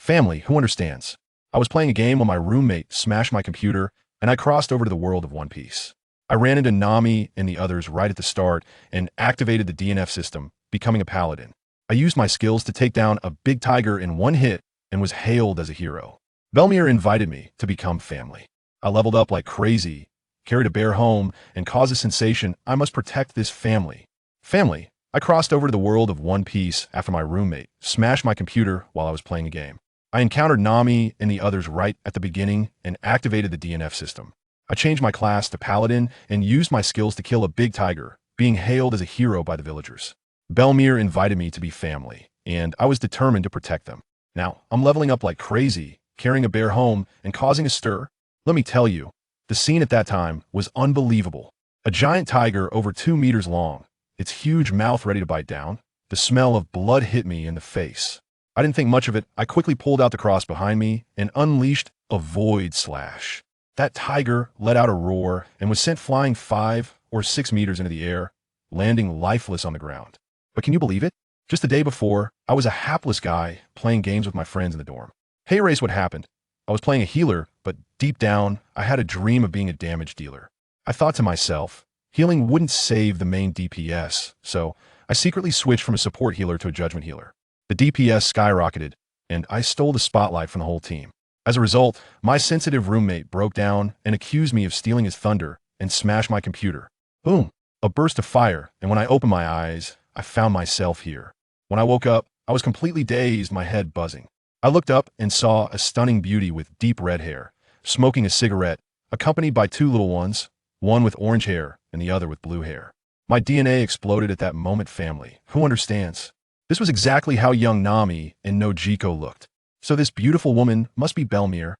Family, who understands? I was playing a game when my roommate smashed my computer, and I crossed over to the world of One Piece. I ran into Nami and the others right at the start and activated the DNF system, becoming a paladin. I used my skills to take down a big tiger in one hit and was hailed as a hero. Belmir invited me to become family. I leveled up like crazy, carried a bear home, and caused a sensation. I must protect this family. Family, I crossed over to the world of One Piece after my roommate smashed my computer while I was playing a game. I encountered Nami and the others right at the beginning and activated the DNF system. I changed my class to Paladin and used my skills to kill a big tiger, being hailed as a hero by the villagers. Belmir invited me to be family, and I was determined to protect them. Now, I'm leveling up like crazy, carrying a bear home and causing a stir. Let me tell you, the scene at that time was unbelievable. A giant tiger over 2 meters long, its huge mouth ready to bite down. The smell of blood hit me in the face. I didn't think much of it. I quickly pulled out the cross behind me and unleashed a void slash. That tiger let out a roar and was sent flying 5 or 6 meters into the air, landing lifeless on the ground. But can you believe it? Just the day before, I was a hapless guy playing games with my friends in the dorm. Hey, erase what happened. I was playing a healer, but deep down, I had a dream of being a damage dealer. I thought to myself, healing wouldn't save the main DPS, so I secretly switched from a support healer to a judgment healer. The DPS skyrocketed, and I stole the spotlight from the whole team. As a result, my sensitive roommate broke down and accused me of stealing his thunder and smashed my computer. Boom! A burst of fire, and when I opened my eyes, I found myself here. When I woke up, I was completely dazed, my head buzzing. I looked up and saw a stunning beauty with deep red hair, smoking a cigarette, accompanied by 2 little ones, one with orange hair and the other with blue hair. My DNA exploded at that moment. Family, who understands? This was exactly how young Nami and Nojiko looked. So this beautiful woman must be Belmir.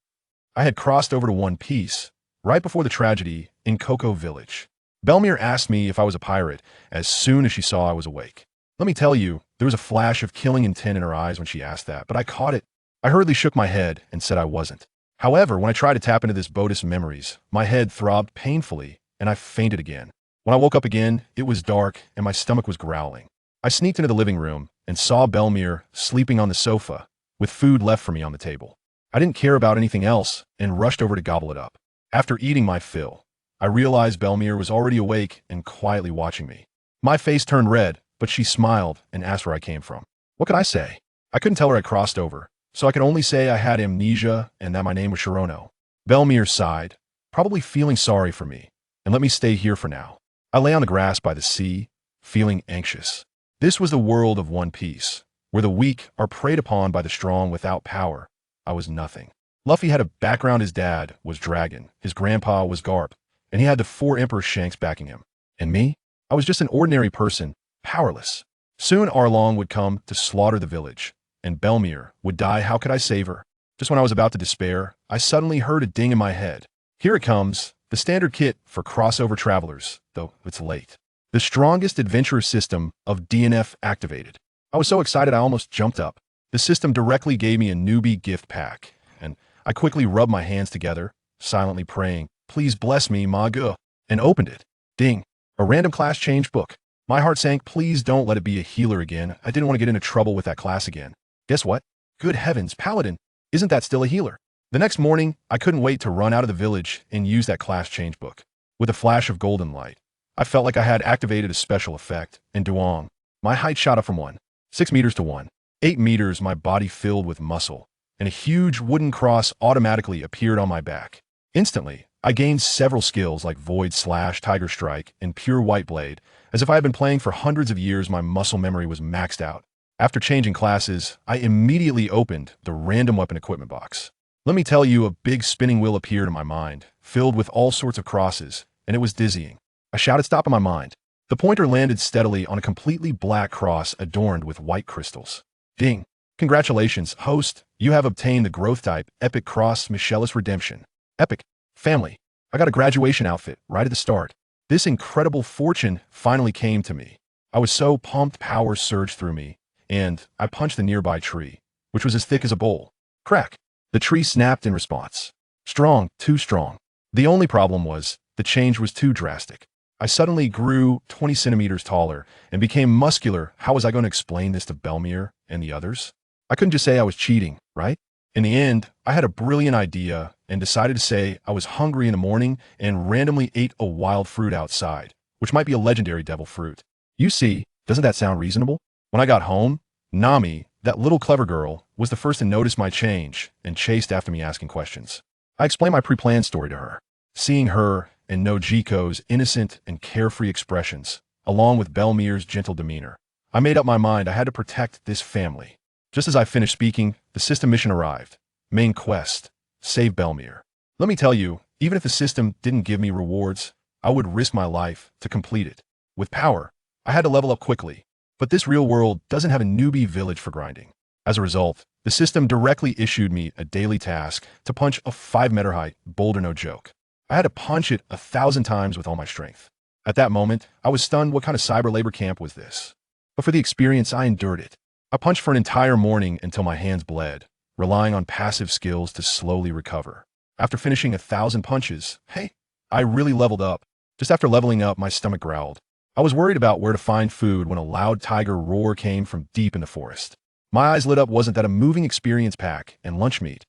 I had crossed over to One Piece right before the tragedy in Cocoa Village. Belmir asked me if I was a pirate as soon as she saw I was awake. Let me tell you, there was a flash of killing intent in her eyes when she asked that, but I caught it. I hurriedly shook my head and said I wasn't. However, when I tried to tap into this boat's memories, my head throbbed painfully and I fainted again. When I woke up again, it was dark and my stomach was growling. I sneaked into the living room and saw Belmir sleeping on the sofa, with food left for me on the table. I didn't care about anything else and rushed over to gobble it up. After eating my fill, I realized Belmir was already awake and quietly watching me. My face turned red, but she smiled and asked where I came from. What could I say? I couldn't tell her I crossed over, so I could only say I had amnesia and that my name was Shirono. Belmir sighed, probably feeling sorry for me, and let me stay here for now. I lay on the grass by the sea, feeling anxious. This was the world of One Piece, where the weak are preyed upon by the strong without power. I was nothing. Luffy had a background. His dad was Dragon, his grandpa was Garp, and he had the 4 Emperor Shanks backing him. And me? I was just an ordinary person, powerless. Soon Arlong would come to slaughter the village, and Belmir would die. How could I save her? Just when I was about to despair, I suddenly heard a ding in my head. Here it comes, the standard kit for crossover travelers, though it's late. The strongest adventurer system of DNF activated. I was so excited I almost jumped up. The system directly gave me a newbie gift pack, and I quickly rubbed my hands together, silently praying, "Please bless me, Magu," and opened it. Ding! A random class change book. My heart sank. Please don't let it be a healer again. I didn't want to get into trouble with that class again. Guess what? Good heavens, Paladin! Isn't that still a healer? The next morning, I couldn't wait to run out of the village and use that class change book. With a flash of golden light, I felt like I had activated a special effect, and Duong. My height shot up from 6 meters to 8 meters, my body filled with muscle, and a huge wooden cross automatically appeared on my back. Instantly, I gained several skills like Void Slash, Tiger Strike, and Pure White Blade. As if I had been playing for hundreds of years, my muscle memory was maxed out. After changing classes, I immediately opened the random weapon equipment box. Let me tell you, a big spinning wheel appeared in my mind, filled with all sorts of crosses, and it was dizzying. I shouted, "Stop!" in my mind. The pointer landed steadily on a completely black cross adorned with white crystals. Ding! Congratulations, host! You have obtained the growth type Epic Cross Michelis Redemption. Epic. Family. I got a graduation outfit right at the start. This incredible fortune finally came to me. I was so pumped, power surged through me, and I punched the nearby tree, which was as thick as a bowl. Crack! The tree snapped in response. Strong, too strong. The only problem was, the change was too drastic. I suddenly grew 20 centimeters taller and became muscular. How was I going to explain this to Belmir and the others? I couldn't just say I was cheating, right? In the end, I had a brilliant idea and decided to say I was hungry in the morning and randomly ate a wild fruit outside, which might be a legendary devil fruit. You see, doesn't that sound reasonable? When I got home, Nami, that little clever girl, was the first to notice my change and chased after me asking questions. I explained my pre-planned story to her. Seeing her and Nojiko's innocent and carefree expressions, along with Belmir's gentle demeanor, I made up my mind I had to protect this family. Just as I finished speaking, the system mission arrived. Main quest: save Belmir. Let me tell you, even if the system didn't give me rewards, I would risk my life to complete it. With power, I had to level up quickly, but this real world doesn't have a newbie village for grinding. As a result, the system directly issued me a daily task to punch a 5-meter height boulder, no joke. I had to punch it 1,000 times with all my strength. At that moment, I was stunned. What kind of cyber labor camp was this? But for the experience, I endured it. I punched for an entire morning until my hands bled, relying on passive skills to slowly recover. After finishing 1,000 punches, hey, I really leveled up. Just after leveling up, my stomach growled. I was worried about where to find food when a loud tiger roar came from deep in the forest. My eyes lit up. Wasn't that a moving experience pack and lunch meat?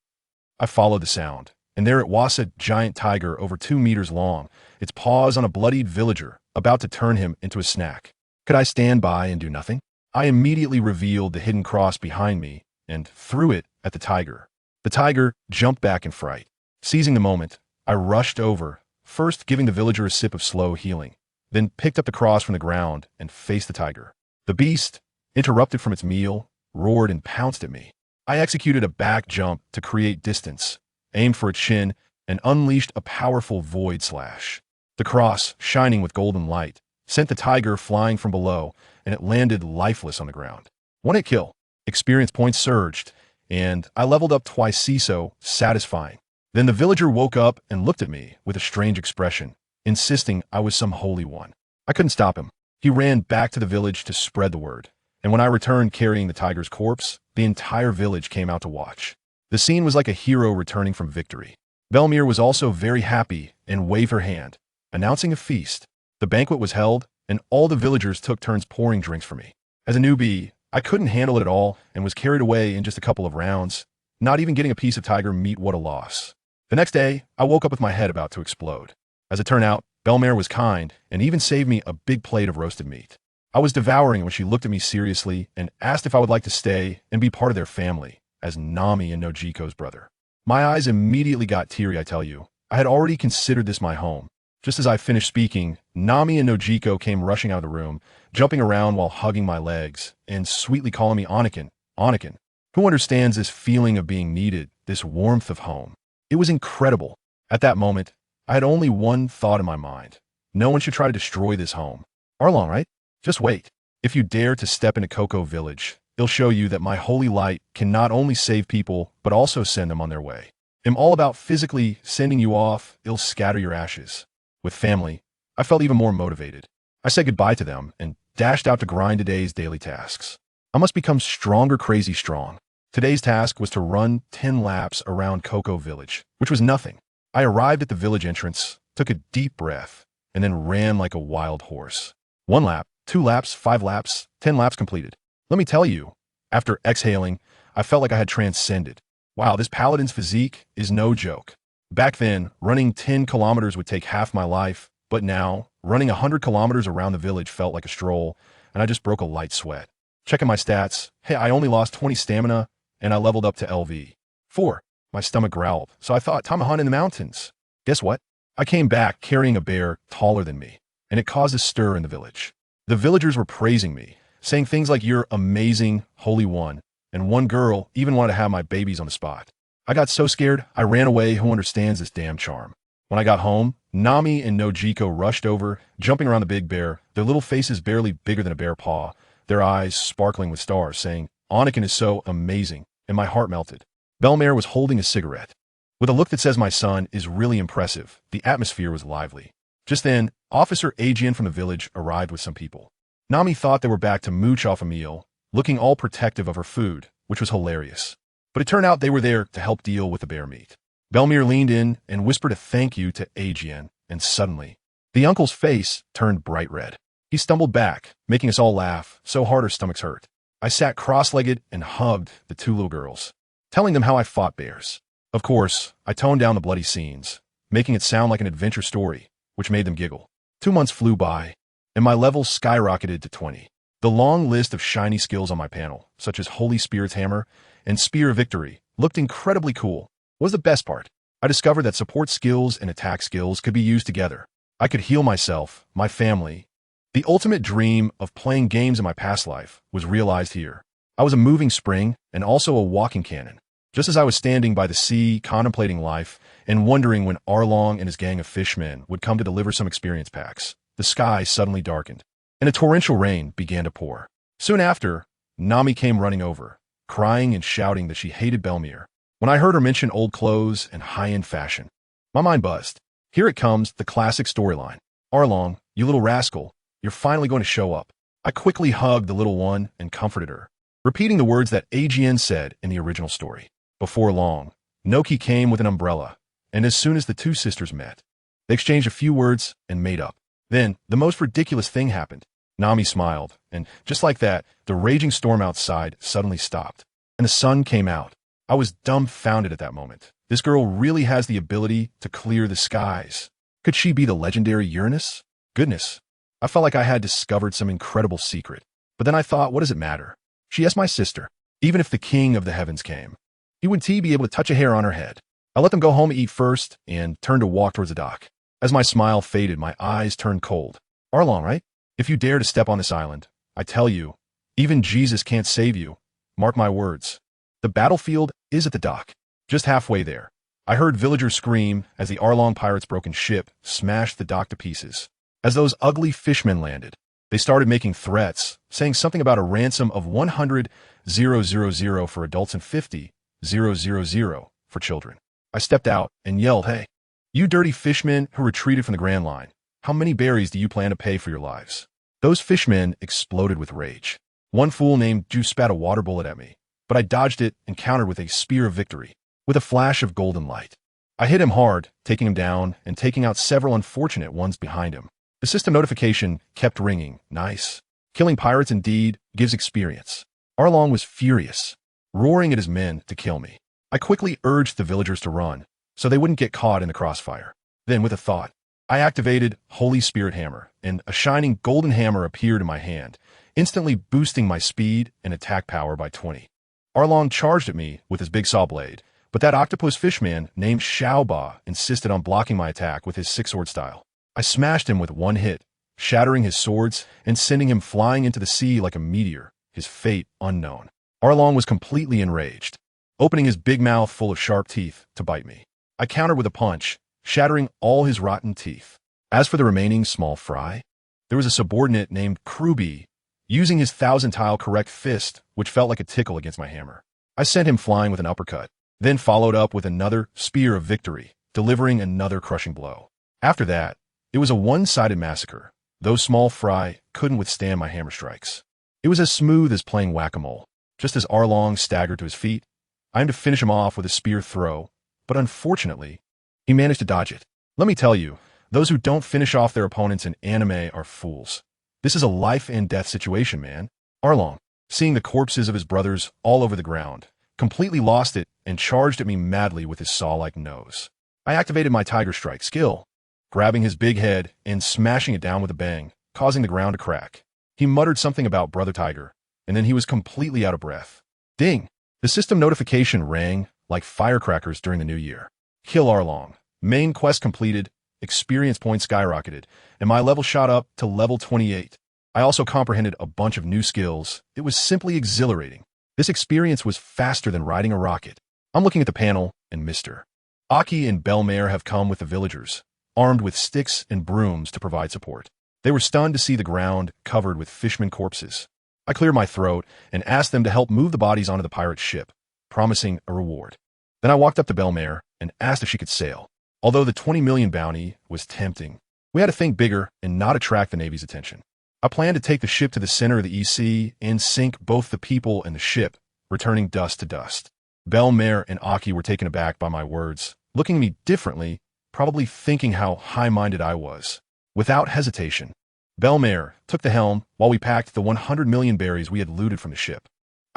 I followed the sound, and there it was, a giant tiger over 2 meters long, its paws on a bloodied villager, about to turn him into a snack. Could I stand by and do nothing? I immediately revealed the hidden cross behind me and threw it at the tiger. The tiger jumped back in fright. Seizing the moment, I rushed over, first giving the villager a sip of slow healing, then picked up the cross from the ground and faced the tiger. The beast, interrupted from its meal, roared and pounced at me. I executed a back jump to create distance, aimed for its chin, and unleashed a powerful void slash. The cross, shining with golden light, sent the tiger flying from below, and it landed lifeless on the ground. 1-hit kill. Experience points surged, and I leveled up twice. CISO, satisfying. Then the villager woke up and looked at me with a strange expression, insisting I was some holy one. I couldn't stop him. He ran back to the village to spread the word, and when I returned carrying the tiger's corpse, the entire village came out to watch. The scene was like a hero returning from victory. Belmir was also very happy and waved her hand, announcing a feast. The banquet was held, and all the villagers took turns pouring drinks for me. As a newbie, I couldn't handle it at all and was carried away in just a couple of rounds, not even getting a piece of tiger meat. What a loss. The next day, I woke up with my head about to explode. As it turned out, Belmir was kind and even saved me a big plate of roasted meat. I was devouring it when she looked at me seriously and asked if I would like to stay and be part of their family, as Nami and Nojiko's brother. My eyes immediately got teary, I tell you. I had already considered this my home. Just as I finished speaking, Nami and Nojiko came rushing out of the room, jumping around while hugging my legs, and sweetly calling me Anakin, Anakin. Who understands this feeling of being needed, this warmth of home? It was incredible. At that moment, I had only one thought in my mind. No one should try to destroy this home. Arlong, right? Just wait. If you dare to step into Coco Village, it'll show you that my holy light can not only save people, but also send them on their way. I'm all about physically sending you off. It'll scatter your ashes. With family, I felt even more motivated. I said goodbye to them and dashed out to grind today's daily tasks. I must become stronger, crazy strong. Today's task was to run 10 laps around Coco Village, which was nothing. I arrived at the village entrance, took a deep breath, and then ran like a wild horse. 1 lap, 2 laps, 5 laps, 10 laps completed. Let me tell you, after exhaling, I felt like I had transcended. Wow, this paladin's physique is no joke. Back then, running 10 kilometers would take half my life, but now, running 100 kilometers around the village felt like a stroll, and I just broke a light sweat. Checking my stats, hey, I only lost 20 stamina, and I leveled up to LV4. My stomach growled, so I thought, time to hunt in the mountains. Guess what? I came back carrying a bear taller than me, and it caused a stir in the village. The villagers were praising me, saying things like, "You're amazing, holy one," and one girl even wanted to have my babies on the spot. I got so scared, I ran away. Who understands this damn charm? When I got home, Nami and Nojiko rushed over, jumping around the big bear, their little faces barely bigger than a bear paw, their eyes sparkling with stars, saying, "Anakin is so amazing," and my heart melted. Belmir was holding a cigarette. With a look that says my son is really impressive, the atmosphere was lively. Just then, Officer Ajian from the village arrived with some people. Nami thought they were back to mooch off a meal, looking all protective of her food, which was hilarious. But it turned out they were there to help deal with the bear meat. Belmir leaned in and whispered a thank you to Ajian, and suddenly, the uncle's face turned bright red. He stumbled back, making us all laugh so hard our stomachs hurt. I sat cross-legged and hugged the 2 little girls. telling them how I fought bears. Of course, I toned down the bloody scenes, making it sound like an adventure story, which made them giggle. 2 months flew by, and my level skyrocketed to 20. The long list of shiny skills on my panel, such as Holy Spirit's Hammer and Spear of Victory, looked incredibly cool. What was the best part? I discovered that support skills and attack skills could be used together. I could heal myself, my family. The ultimate dream of playing games in my past life was realized here. I was a moving spring and also a walking cannon. Just as I was standing by the sea, contemplating life, and wondering when Arlong and his gang of fishmen would come to deliver some experience packs, the sky suddenly darkened, and a torrential rain began to pour. Soon after, Nami came running over, crying and shouting that she hated Belmere. When I heard her mention old clothes and high-end fashion, my mind buzzed. Here it comes, the classic storyline. Arlong, you little rascal, you're finally going to show up. I quickly hugged the little one and comforted her, repeating the words that AGN said in the original story. Before long, Noki came with an umbrella, and as soon as the two sisters met, they exchanged a few words and made up. Then, the most ridiculous thing happened. Nami smiled, and just like that, the raging storm outside suddenly stopped, and the sun came out. I was dumbfounded at that moment. This girl really has the ability to clear the skies. Could she be the legendary Uranus? Goodness, I felt like I had discovered some incredible secret. But then I thought, what does it matter? She is my sister. Even if the king of the heavens came, he wouldn't be able to touch a hair on her head. I let them go home and eat first, and turned to walk towards the dock. As my smile faded, my eyes turned cold. Arlong, right? If you dare to step on this island, I tell you, even Jesus can't save you. Mark my words. The battlefield is at the dock. Just halfway there, I heard villagers scream as the Arlong pirates' broken ship smashed the dock to pieces. As those ugly fishmen landed, they started making threats, saying something about a ransom of 100,000 for adults and 50,000 for children. I stepped out and yelled, "Hey, you dirty fishmen who retreated from the Grand Line, how many berries do you plan to pay for your lives?" Those fishmen exploded with rage. One fool named Juice spat a water bullet at me, but I dodged it and countered with a Spear of Victory, with a flash of golden light. I hit him hard, taking him down and taking out several unfortunate ones behind him. The system notification kept ringing. Nice. Killing pirates indeed gives experience. Arlong was furious, roaring at his men to kill me. I quickly urged the villagers to run, so they wouldn't get caught in the crossfire. Then, with a thought, I activated Holy Spirit Hammer, and a shining golden hammer appeared in my hand, instantly boosting my speed and attack power by 20. Arlong charged at me with his big saw blade, but that octopus fishman named Xiao insisted on blocking my attack with his six-sword style. I smashed him with one hit, shattering his swords and sending him flying into the sea like a meteor, his fate unknown. Arlong was completely enraged, opening his big mouth full of sharp teeth to bite me. I countered with a punch, shattering all his rotten teeth. As for the remaining small fry, there was a subordinate named Kruby, using his 1,000-tile correct fist, which felt like a tickle against my hammer. I sent him flying with an uppercut, then followed up with another Spear of Victory, delivering another crushing blow. After that, it was a one-sided massacre. Those small fry couldn't withstand my hammer strikes. It was as smooth as playing whack-a-mole. Just as Arlong staggered to his feet, I aimed to finish him off with a spear throw, but unfortunately, he managed to dodge it. Let me tell you, those who don't finish off their opponents in anime are fools. This is a life-and-death situation, man. Arlong, seeing the corpses of his brothers all over the ground, completely lost it and charged at me madly with his saw-like nose. I activated my Tiger Strike skill, grabbing his big head and smashing it down with a bang, causing the ground to crack. He muttered something about Brother Tiger, and then he was completely out of breath. Ding! The system notification rang like firecrackers during the new year. Kill Arlong. Main quest completed, experience points skyrocketed, and my level shot up to level 28. I also comprehended a bunch of new skills. It was simply exhilarating. This experience was faster than riding a rocket. I'm looking at the panel, and Mr. Aki and Belmare have come with the villagers, armed with sticks and brooms to provide support. They were stunned to see the ground covered with fishman corpses. I cleared my throat and asked them to help move the bodies onto the pirate ship, promising a reward. Then I walked up to Belmare and asked if she could sail. Although the 20 million bounty was tempting, we had to think bigger and not attract the Navy's attention. I planned to take the ship to the center of the EC and sink both the people and the ship, returning dust to dust. Belmare and Aki were taken aback by my words, looking at me differently, probably thinking how high-minded I was. Without hesitation, Belmare took the helm while we packed the 100 million berries we had looted from the ship.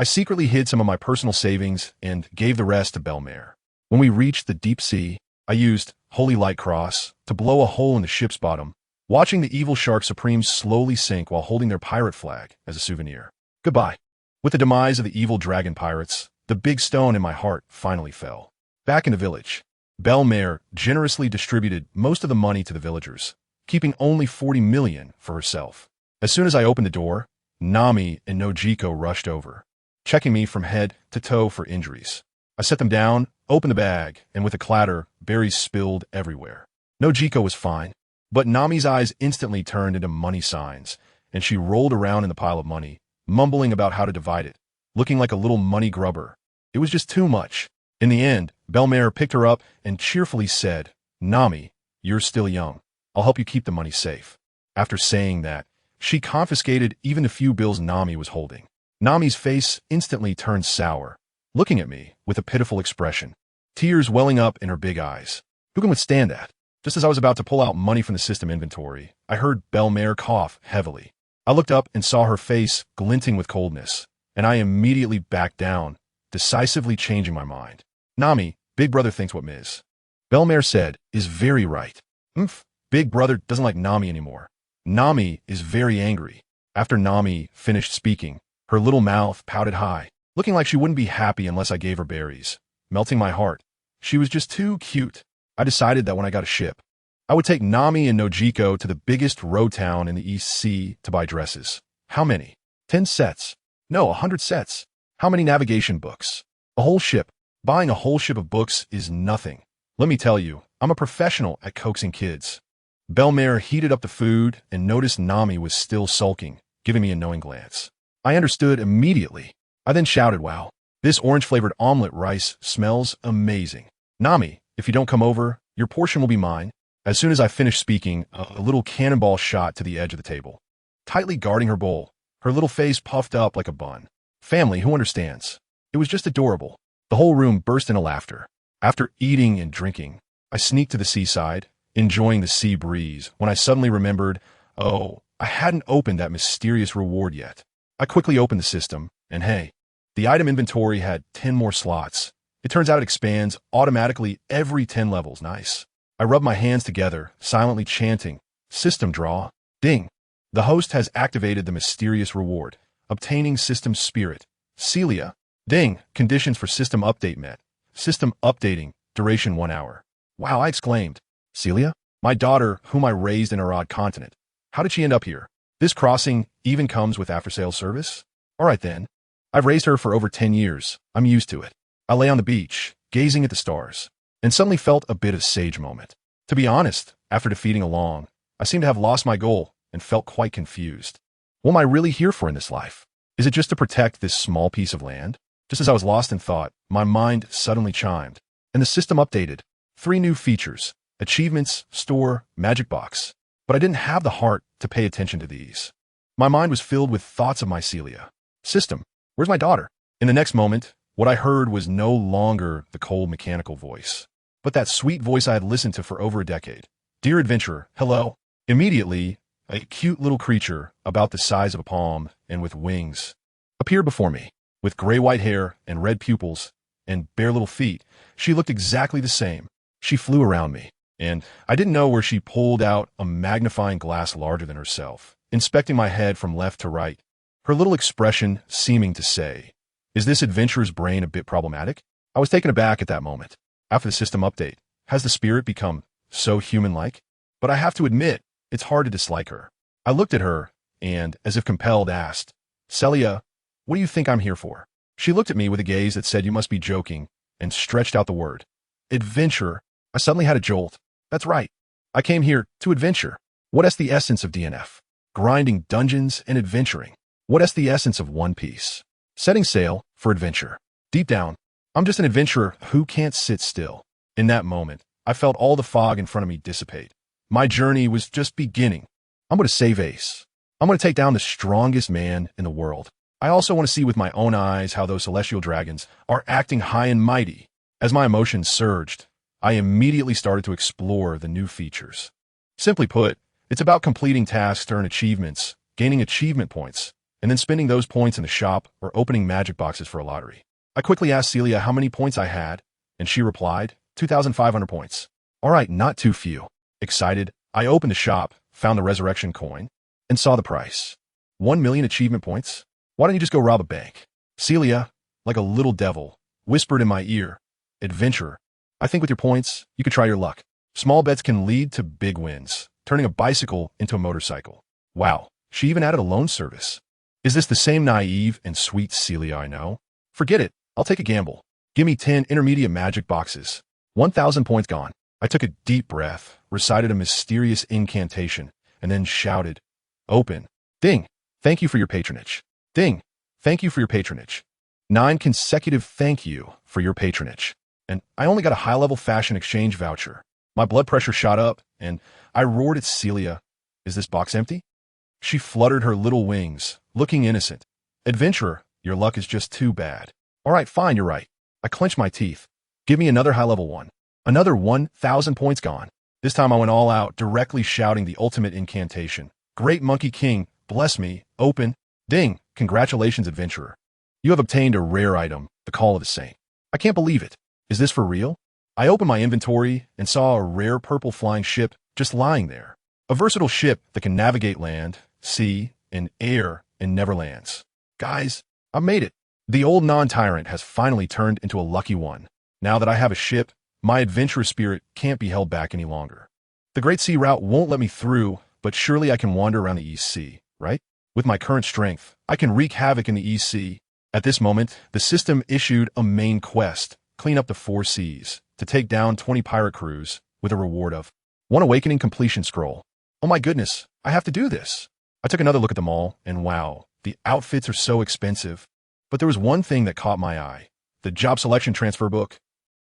I secretly hid some of my personal savings and gave the rest to Belmare. When we reached the deep sea, I used Holy Light Cross to blow a hole in the ship's bottom, watching the evil shark supremes slowly sink while holding their pirate flag as a souvenir. Goodbye. With the demise of the evil dragon pirates, the big stone in my heart finally fell. Back in the village, Belmare generously distributed most of the money to the villagers, keeping only 40 million for herself. As soon as I opened the door, Nami and Nojiko rushed over, checking me from head to toe for injuries. I set them down, opened the bag, and with a clatter, berries spilled everywhere. Nojiko was fine, but Nami's eyes instantly turned into money signs, and she rolled around in the pile of money, mumbling about how to divide it, looking like a little money grubber. It was just too much. In the end, Belmare picked her up and cheerfully said, "Nami, you're still young. I'll help you keep the money safe." After saying that, she confiscated even the few bills Nami was holding. Nami's face instantly turned sour, looking at me with a pitiful expression, tears welling up in her big eyes. Who can withstand that? Just as I was about to pull out money from the system inventory, I heard Belmare cough heavily. I looked up and saw her face glinting with coldness, and I immediately backed down, decisively changing my mind. "Nami, Big Brother thinks what Ms. Belmare said is very right. Big Brother doesn't like Nami anymore. Nami is very angry." After Nami finished speaking, her little mouth pouted high, looking like she wouldn't be happy unless I gave her berries, melting my heart. She was just too cute. I decided that when I got a ship, I would take Nami and Nojiko to the biggest row town in the East Sea to buy dresses. How many? 10 sets. No, 100 sets. How many navigation books? A whole ship. Buying a whole ship of books is nothing. Let me tell you, I'm a professional at coaxing kids. Belmare heated up the food and noticed Nami was still sulking, giving me a knowing glance. I understood immediately. I then shouted, "Wow, this orange-flavored omelet rice smells amazing. Nami, if you don't come over, your portion will be mine." As soon as I finished speaking, a little cannonball shot to the edge of the table, tightly guarding her bowl, her little face puffed up like a bun. Family, who understands? It was just adorable. The whole room burst into laughter. After eating and drinking, I sneaked to the seaside, enjoying the sea breeze, when I suddenly remembered, I hadn't opened that mysterious reward yet. I quickly opened the system, and hey, the item inventory had 10 more slots. It turns out it expands automatically every 10 levels. Nice. I rubbed my hands together, silently chanting, "System draw." Ding. The host has activated the mysterious reward, obtaining system spirit. Celia. Ding. Conditions for system update met. System updating. Duration 1 hour. Wow, I exclaimed. Celia? My daughter, whom I raised in a odd continent. How did she end up here? This crossing even comes with after-sales service? All right then. I've raised her for over 10 years. I'm used to it. I lay on the beach, gazing at the stars, and suddenly felt a bit of sage moment. To be honest, after defeating Along, I seemed to have lost my goal and felt quite confused. What am I really here for in this life? Is it just to protect this small piece of land? Just as I was lost in thought, my mind suddenly chimed, and the system updated. 3 new features: achievements, store, magic box. But I didn't have the heart to pay attention to these. My mind was filled with thoughts of my Celia. System, where's my daughter? In the next moment, what I heard was no longer the cold mechanical voice, but that sweet voice I had listened to for over a decade. "Dear adventurer, hello." Immediately, a cute little creature about the size of a palm and with wings appeared before me. With gray-white hair and red pupils and bare little feet, she looked exactly the same. She flew around me, and I didn't know where she pulled out a magnifying glass larger than herself, inspecting my head from left to right, her little expression seeming to say, "Is this adventurer's brain a bit problematic?" I was taken aback at that moment. After the system update, has the spirit become so human-like? But I have to admit, it's hard to dislike her. I looked at her and, as if compelled, asked, "Celia, what do you think I'm here for?" She looked at me with a gaze that said, "You must be joking," and stretched out the word, "Adventure." I suddenly had a jolt. That's right. I came here to adventure. What is the essence of DNF? Grinding dungeons and adventuring. What is the essence of One Piece? Setting sail for adventure. Deep down, I'm just an adventurer who can't sit still. In that moment, I felt all the fog in front of me dissipate. My journey was just beginning. I'm going to save Ace. I'm going to take down the strongest man in the world. I also want to see with my own eyes how those celestial dragons are acting high and mighty. As my emotions surged, I immediately started to explore the new features. Simply put, it's about completing tasks to earn achievements, gaining achievement points, and then spending those points in the shop or opening magic boxes for a lottery. I quickly asked Celia how many points I had, and she replied, 2,500 points. All right, not too few. Excited, I opened the shop, found the resurrection coin, and saw the price. 1 million achievement points? Why don't you just go rob a bank? Celia, like a little devil, whispered in my ear, Adventurer, I think with your points, you could try your luck. Small bets can lead to big wins, turning a bicycle into a motorcycle. Wow, she even added a loan service. Is this the same naive and sweet Celia I know? Forget it, I'll take a gamble. Give me 10 intermediate magic boxes. 1,000 points gone. I took a deep breath, recited a mysterious incantation, and then shouted, Open. Ding. Thank you for your patronage. Ding. Thank you for your patronage. 9 consecutive thank you for your patronage. And I only got a high-level fashion exchange voucher. My blood pressure shot up, and I roared at Celia, Is this box empty? She fluttered her little wings, looking innocent. Adventurer, your luck is just too bad. All right, fine, you're right. I clenched my teeth. Give me another high-level one. Another 1,000 points gone. This time I went all out, directly shouting the ultimate incantation. Great Monkey King, bless me, open. Ding, congratulations, adventurer. You have obtained a rare item, the Call of the Saint. I can't believe it. Is this for real? I opened my inventory and saw a rare purple flying ship just lying there. A versatile ship that can navigate land, sea, and air in Neverlands. Guys, I made it. The old non-tyrant has finally turned into a lucky one. Now that I have a ship, my adventurous spirit can't be held back any longer. The Great Sea Route won't let me through, but surely I can wander around the East Sea, right? With my current strength, I can wreak havoc in the East Sea. At this moment, the system issued a main quest, clean up the 4 seas, to take down 20 pirate crews, with a reward of 1 Awakening Completion Scroll. Oh my goodness, I have to do this. I took another look at them all, and wow, the outfits are so expensive. But there was one thing that caught my eye, the job selection transfer book.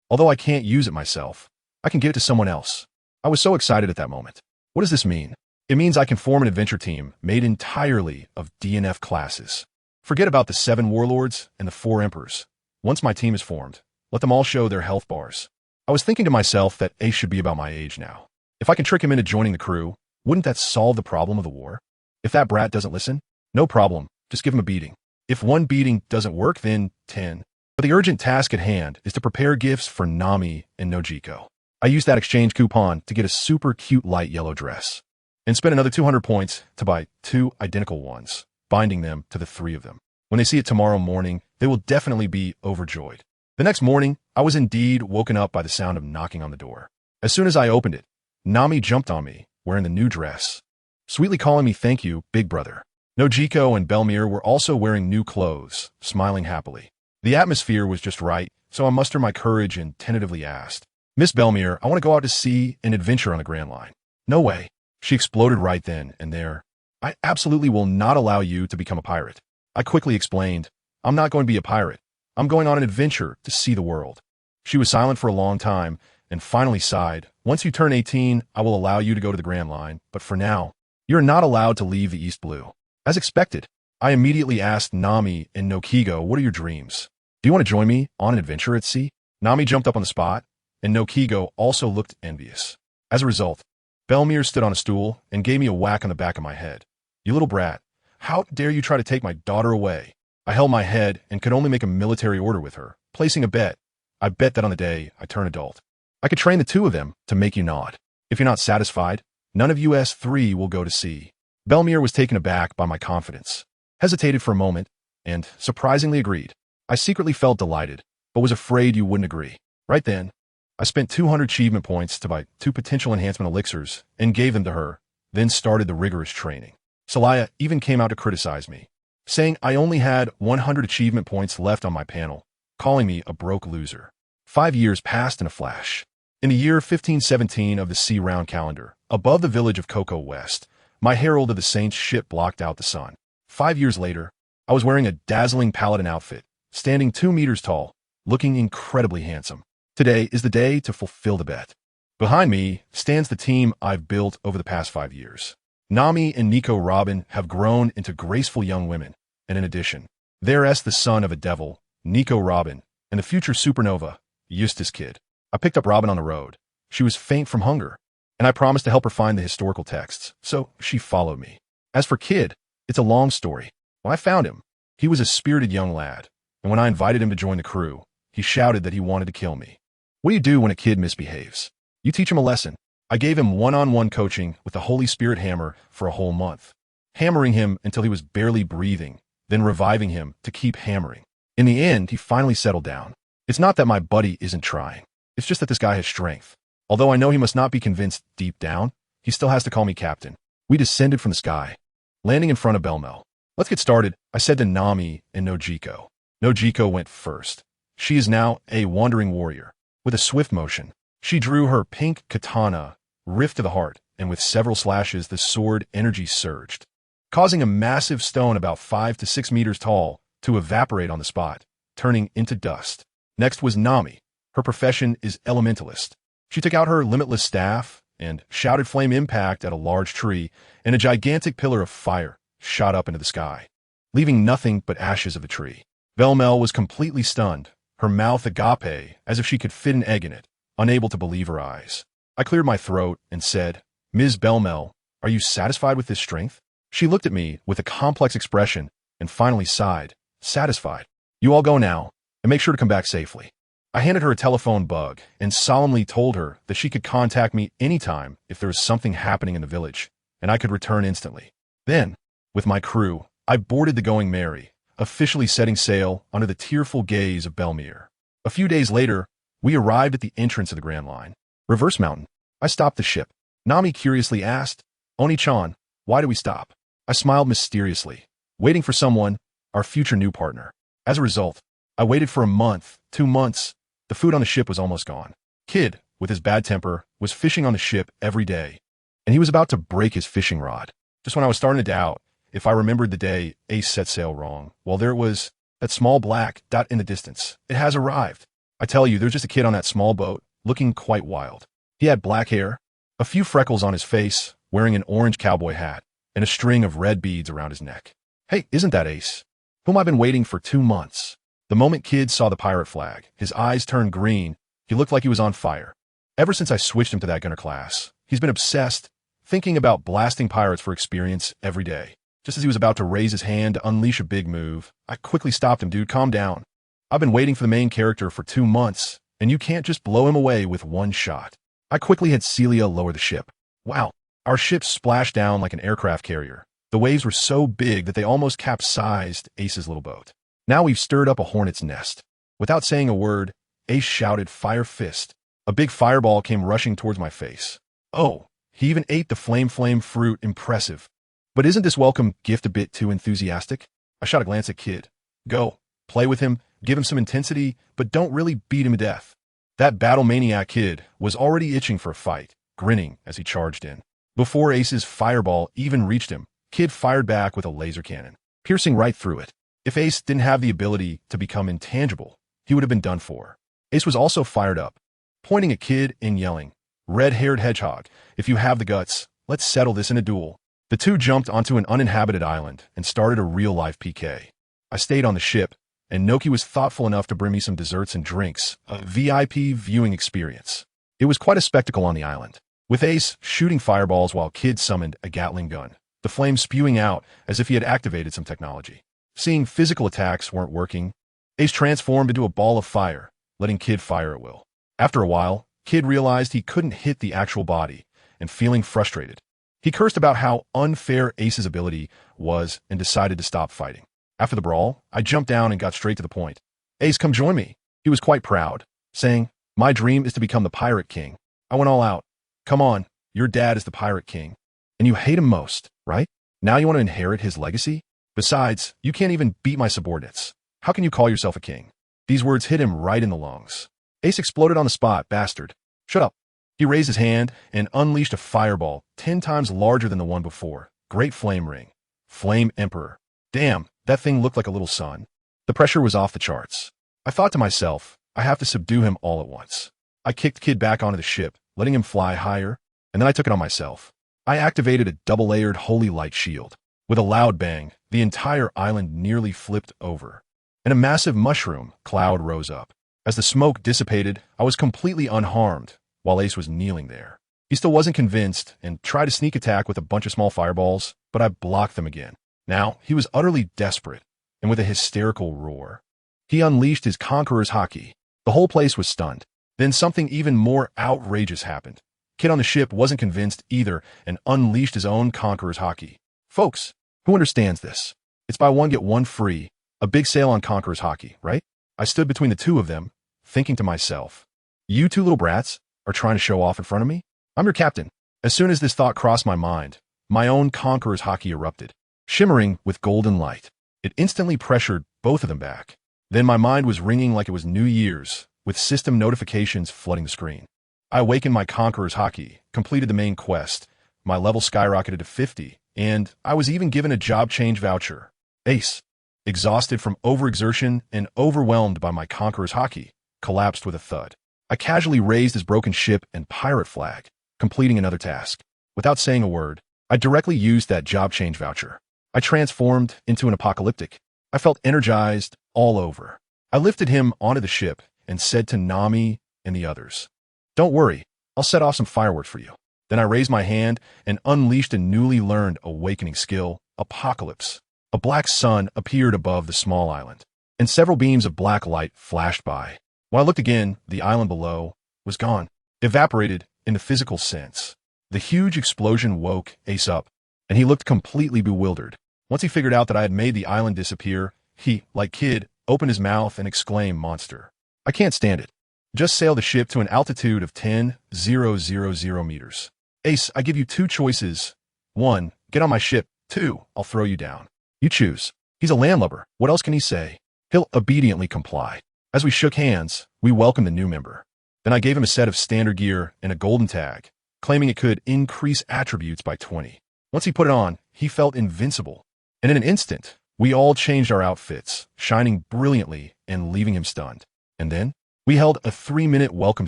Although I can't use it myself, I can give it to someone else. I was so excited at that moment. What does this mean? It means I can form an adventure team made entirely of DNF classes. Forget about the 7 warlords and the 4 emperors. Once my team is formed, let them all show their health bars. I was thinking to myself that Ace should be about my age now. If I can trick him into joining the crew, wouldn't that solve the problem of the war? If that brat doesn't listen, no problem, just give him a beating. If 1 beating doesn't work, then 10. But the urgent task at hand is to prepare gifts for Nami and Nojiko. I used that exchange coupon to get a super cute light yellow dress, and spent another 200 points to buy 2 identical ones, binding them to the 3 of them. When they see it tomorrow morning, they will definitely be overjoyed. The next morning, I was indeed woken up by the sound of knocking on the door. As soon as I opened it, Nami jumped on me, wearing the new dress, sweetly calling me thank you, big brother. Nojiko and Belmir were also wearing new clothes, smiling happily. The atmosphere was just right, so I mustered my courage and tentatively asked, Miss Belmir, I want to go out to sea and adventure on the Grand Line. No way. She exploded right then and there. I absolutely will not allow you to become a pirate. I quickly explained, I'm not going to be a pirate. I'm going on an adventure to see the world. She was silent for a long time and finally sighed. Once you turn 18, I will allow you to go to the Grand Line, but for now, you're not allowed to leave the East Blue. As expected, I immediately asked Nami and Nokigo, what are your dreams? Do you want to join me on an adventure at sea? Nami jumped up on the spot, and Nokigo also looked envious. As a result, Belmir stood on a stool and gave me a whack on the back of my head. You little brat, how dare you try to take my daughter away? I held my head and could only make a military order with her, placing a bet. I bet that on the day I turn adult, I could train the 2 of them to make you nod. If you're not satisfied, none of us 3 will go to sea. Belmir was taken aback by my confidence, hesitated for a moment, and surprisingly agreed. I secretly felt delighted, but was afraid you wouldn't agree. Right then, I spent 200 achievement points to buy 2 potential enhancement elixirs and gave them to her, then started the rigorous training. Celaya even came out to criticize me, saying I only had 100 achievement points left on my panel, calling me a broke loser. 5 years passed in a flash. In the year 1517 of the Sea Round calendar, above the village of Cocoa West, my herald of the saints ship blocked out the sun. 5 years later, I was wearing a dazzling paladin outfit, standing 2 meters tall, looking incredibly handsome. Today is the day to fulfill the bet. Behind me stands the team I've built over the past 5 years. Nami and Nico Robin have grown into graceful young women, and in addition, there's the son of a devil, Nico Robin, and the future supernova, Eustace Kid. I picked up Robin on the road. She was faint from hunger, and I promised to help her find the historical texts, so she followed me. As for Kid, it's a long story. Well, I found him. He was a spirited young lad, and when I invited him to join the crew, he shouted that he wanted to kill me. What do you do when a kid misbehaves? You teach him a lesson. I gave him one-on-one coaching with the Holy Spirit hammer for a whole month, hammering him until he was barely breathing, then reviving him to keep hammering. In the end, he finally settled down. It's not that my buddy isn't trying. It's just that this guy has strength. Although I know he must not be convinced deep down, he still has to call me captain. We descended from the sky, landing in front of Belmel. Let's get started, I said to Nami and Nojiko. Nojiko went first. She is now a wandering warrior. With a swift motion, she drew her pink katana, rift to the heart, and with several slashes the sword energy surged, causing a massive stone about 5 to 6 meters tall to evaporate on the spot, turning into dust. Next was Nami. Her profession is elementalist. She took out her limitless staff and shouted flame impact at a large tree, and a gigantic pillar of fire shot up into the sky, leaving nothing but ashes of the tree. Belmel was completely stunned, her mouth agape as if she could fit an egg in it, unable to believe her eyes. I cleared my throat and said, Ms. Belmel, are you satisfied with this strength? She looked at me with a complex expression and finally sighed, satisfied. You all go now, and make sure to come back safely. I handed her a telephone bug and solemnly told her that she could contact me anytime if there was something happening in the village, and I could return instantly. Then, with my crew, I boarded the Going Merry, officially setting sail under the tearful gaze of Belmere. A few days later, we arrived at the entrance of the Grand Line. Reverse Mountain. I stopped the ship. Nami curiously asked, Oni-chan, why do we stop? I smiled mysteriously, waiting for someone, our future new partner. As a result, I waited for a month, 2 months. The food on the ship was almost gone. Kid, with his bad temper, was fishing on the ship every day, and he was about to break his fishing rod. Just when I was starting to doubt if I remembered the day Ace set sail wrong, well, there was that small black dot in the distance. It has arrived. I tell you, there's just a kid on that small boat, looking quite wild. He had black hair, a few freckles on his face, wearing an orange cowboy hat, and a string of red beads around his neck. Hey, isn't that Ace? Whom I've been waiting for 2 months. The moment Kid saw the pirate flag, his eyes turned green. He looked like he was on fire. Ever since I switched him to that gunner class, he's been obsessed, thinking about blasting pirates for experience every day. Just as he was about to raise his hand to unleash a big move, I quickly stopped him. Dude, calm down. I've been waiting for the main character for 2 months, and you can't just blow him away with one shot. I quickly had Celia lower the ship. Wow, our ship splashed down like an aircraft carrier. The waves were so big that they almost capsized Ace's little boat. Now we've stirred up a hornet's nest. Without saying a word, Ace shouted, Fire Fist. A big fireball came rushing towards my face. Oh, he even ate the flame fruit. Impressive. But isn't this welcome gift a bit too enthusiastic? I shot a glance at Kid. Go, play with him, give him some intensity, but don't really beat him to death. That battle maniac Kid was already itching for a fight, grinning as he charged in. Before Ace's fireball even reached him, Kid fired back with a laser cannon, piercing right through it. If Ace didn't have the ability to become intangible, he would have been done for. Ace was also fired up, pointing at Kid and yelling, Red-haired hedgehog, if you have the guts, let's settle this in a duel. The two jumped onto an uninhabited island and started a real-life PK. I stayed on the ship, and Noki was thoughtful enough to bring me some desserts and drinks, a VIP viewing experience. It was quite a spectacle on the island, with Ace shooting fireballs while Kid summoned a Gatling gun, the flames spewing out as if he had activated some technology. Seeing physical attacks weren't working, Ace transformed into a ball of fire, letting Kid fire at will. After a while, Kid realized he couldn't hit the actual body, and feeling frustrated, he cursed about how unfair Ace's ability was and decided to stop fighting. After the brawl, I jumped down and got straight to the point. Ace, come join me. He was quite proud, saying, My dream is to become the Pirate King. I went all out. Come on, your dad is the Pirate King. And you hate him most, right? Now you want to inherit his legacy? Besides, you can't even beat my subordinates. How can you call yourself a king? These words hit him right in the lungs. Ace exploded on the spot. Bastard. Shut up. He raised his hand and unleashed a fireball 10 times larger than the one before. Great flame ring. Flame Emperor. Damn, that thing looked like a little sun. The pressure was off the charts. I thought to myself, I have to subdue him all at once. I kicked Kid back onto the ship, letting him fly higher, and then I took it on myself. I activated a double-layered holy light shield. With a loud bang, the entire island nearly flipped over, and a massive mushroom cloud rose up. As the smoke dissipated, I was completely unharmed, while Ace was kneeling there. He still wasn't convinced and tried to sneak attack with a bunch of small fireballs, but I blocked them again. Now, he was utterly desperate, and with a hysterical roar, he unleashed his conqueror's haki. The whole place was stunned. Then something even more outrageous happened. Kid on the ship wasn't convinced either and unleashed his own conqueror's haki. Folks, who understands this? It's buy one get one free, a big sale on conqueror's haki, right? I stood between the two of them, thinking to myself, you two little brats are trying to show off in front of me? I'm your captain. As soon as this thought crossed my mind, my own conqueror's haki erupted, shimmering with golden light. It instantly pressured both of them back. Then my mind was ringing like it was New Year's, with system notifications flooding the screen. I awakened my conqueror's haki, completed the main quest, my level skyrocketed to 50, and I was even given a job change voucher. Ace, exhausted from overexertion and overwhelmed by my conqueror's haki, collapsed with a thud. I casually raised his broken ship and pirate flag, completing another task. Without saying a word, I directly used that job change voucher. I transformed into an apocalyptic. I felt energized all over. I lifted him onto the ship and said to Nami and the others, "Don't worry, I'll set off some fireworks for you." Then I raised my hand and unleashed a newly learned awakening skill, Apocalypse. A black sun appeared above the small island, and several beams of black light flashed by. When I looked again, the island below was gone, evaporated in the physical sense. The huge explosion woke Ace up, and he looked completely bewildered. Once he figured out that I had made the island disappear, he, like Kid, opened his mouth and exclaimed, "Monster. I can't stand it. Just sail the ship to an altitude of 10,000 meters. Ace, I give you two choices. 1, get on my ship. 2, I'll throw you down. You choose." He's a landlubber. What else can he say? He'll obediently comply. As we shook hands, we welcomed the new member. Then I gave him a set of standard gear and a golden tag, claiming it could increase attributes by 20. Once he put it on, he felt invincible. And in an instant, we all changed our outfits, shining brilliantly and leaving him stunned. And then, we held a 3-minute welcome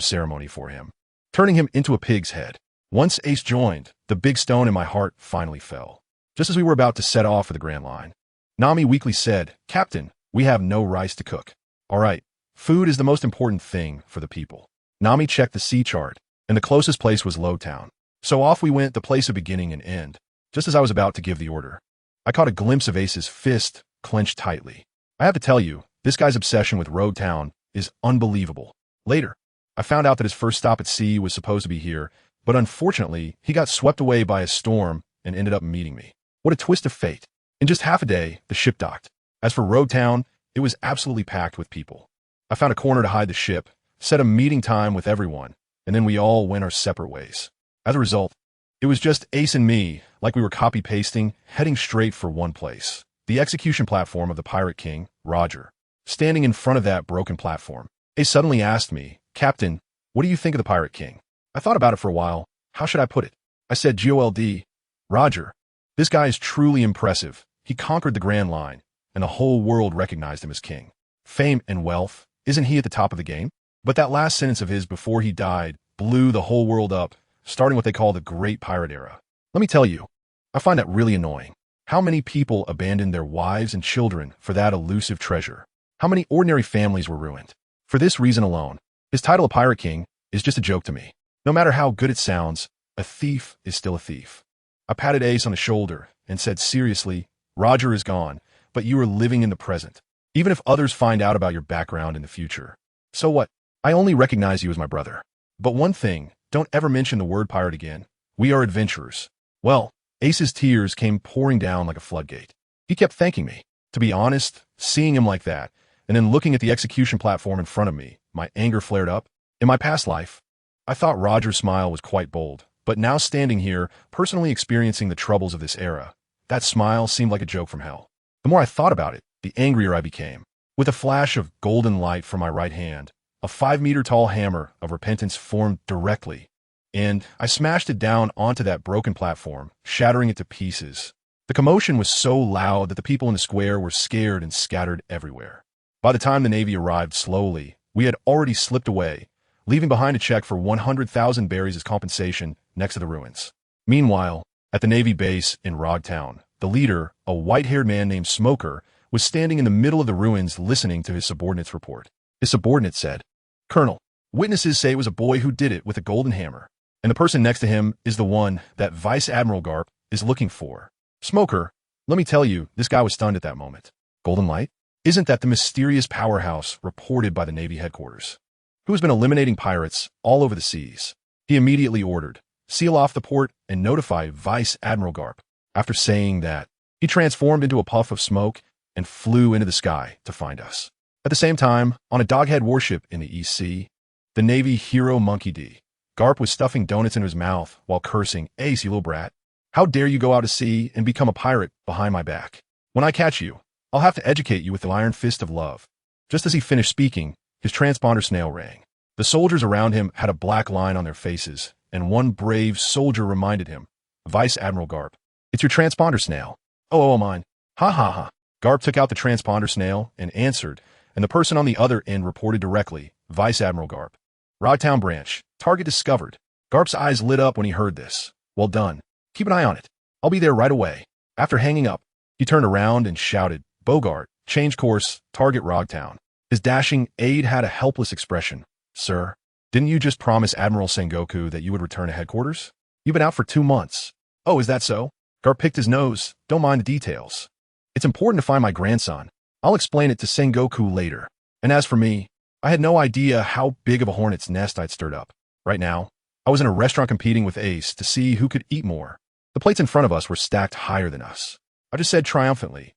ceremony for him, turning him into a pig's head. Once Ace joined, the big stone in my heart finally fell. Just as we were about to set off for the Grand Line, Nami weakly said, "Captain, we have no rice to cook." All right, food is the most important thing for the people. Nami checked the sea chart, and the closest place was Lowtown. So off we went, the place of beginning and end. Just as I was about to give the order, I caught a glimpse of Ace's fist clenched tightly. I have to tell you, this guy's obsession with Road Town is unbelievable. Later, I found out that his first stop at sea was supposed to be here, but unfortunately, he got swept away by a storm and ended up meeting me. What a twist of fate. In just half a day, the ship docked. As for Road Town, it was absolutely packed with people. I found a corner to hide the ship, set a meeting time with everyone, and then we all went our separate ways. As a result, it was just Ace and me, like we were copy-pasting, heading straight for one place. The execution platform of the Pirate King, Roger. Standing in front of that broken platform, Ace suddenly asked me, "Captain, what do you think of the Pirate King?" I thought about it for a while. How should I put it? I said, "GOLD. Roger. This guy is truly impressive. He conquered the Grand Line, and the whole world recognized him as king. Fame and wealth, isn't he at the top of the game?" But that last sentence of his before he died blew the whole world up, starting what they call the Great Pirate Era. Let me tell you, I find that really annoying. How many people abandoned their wives and children for that elusive treasure? How many ordinary families were ruined? For this reason alone, his title of Pirate King is just a joke to me. No matter how good it sounds, a thief is still a thief. I patted Ace on the shoulder and said seriously, "Roger is gone, but you are living in the present, even if others find out about your background in the future. So what? I only recognize you as my brother. But one thing, don't ever mention the word pirate again. We are adventurers." Well, Ace's tears came pouring down like a floodgate. He kept thanking me. To be honest, seeing him like that, and then looking at the execution platform in front of me, my anger flared up. In my past life, I thought Roger's smile was quite bold, but now standing here, personally experiencing the troubles of this era, that smile seemed like a joke from hell. The more I thought about it, the angrier I became. With a flash of golden light from my right hand, a 5-meter-tall hammer of repentance formed directly, and I smashed it down onto that broken platform, shattering it to pieces. The commotion was so loud that the people in the square were scared and scattered everywhere. By the time the Navy arrived slowly, we had already slipped away, leaving behind a check for 100,000 berries as compensation next to the ruins. Meanwhile, at the Navy base in Rogtown, the leader, a white-haired man named Smoker, was standing in the middle of the ruins listening to his subordinate's report. His subordinate said, "Colonel, witnesses say it was a boy who did it with a golden hammer, and the person next to him is the one that Vice Admiral Garp is looking for." "Smoker, Let me tell you, this guy was stunned at that moment. Golden Light? Isn't that the mysterious powerhouse reported by the Navy headquarters, who has been eliminating pirates all over the seas? He immediately ordered, seal off the port and notify Vice Admiral Garp. After saying that, he transformed into a puff of smoke and flew into the sky to find us. At the same time, on a doghead warship in the East Sea, the Navy hero Monkey D. Garp was stuffing donuts into his mouth while cursing, "Ace, you little brat. How dare you go out to sea and become a pirate behind my back? When I catch you, I'll have to educate you with the iron fist of love." Just as he finished speaking, his transponder snail rang. The soldiers around him had a black line on their faces, and one brave soldier reminded him, "Vice Admiral Garp, it's your transponder snail." Oh, mine. Ha ha ha. Garp took out the transponder snail and answered, and the person on the other end reported directly, "Vice Admiral Garp. Rodtown branch. Target discovered." Garp's eyes lit up when he heard this. "Well done. Keep an eye on it. I'll be there right away." After hanging up, he turned around and shouted, "Bogart, change course, target Rodtown." His dashing aide had a helpless expression. "Sir, didn't you just promise Admiral Sengoku that you would return to headquarters? You've been out for 2 months. "Oh, is that so?" Garp picked his nose. "Don't mind the details. It's important to find my grandson. I'll explain it to Sengoku later. And as for me, I had no idea how big of a hornet's nest I'd stirred up. Right now, I was in a restaurant competing with Ace to see who could eat more. The plates in front of us were stacked higher than us. I just said triumphantly,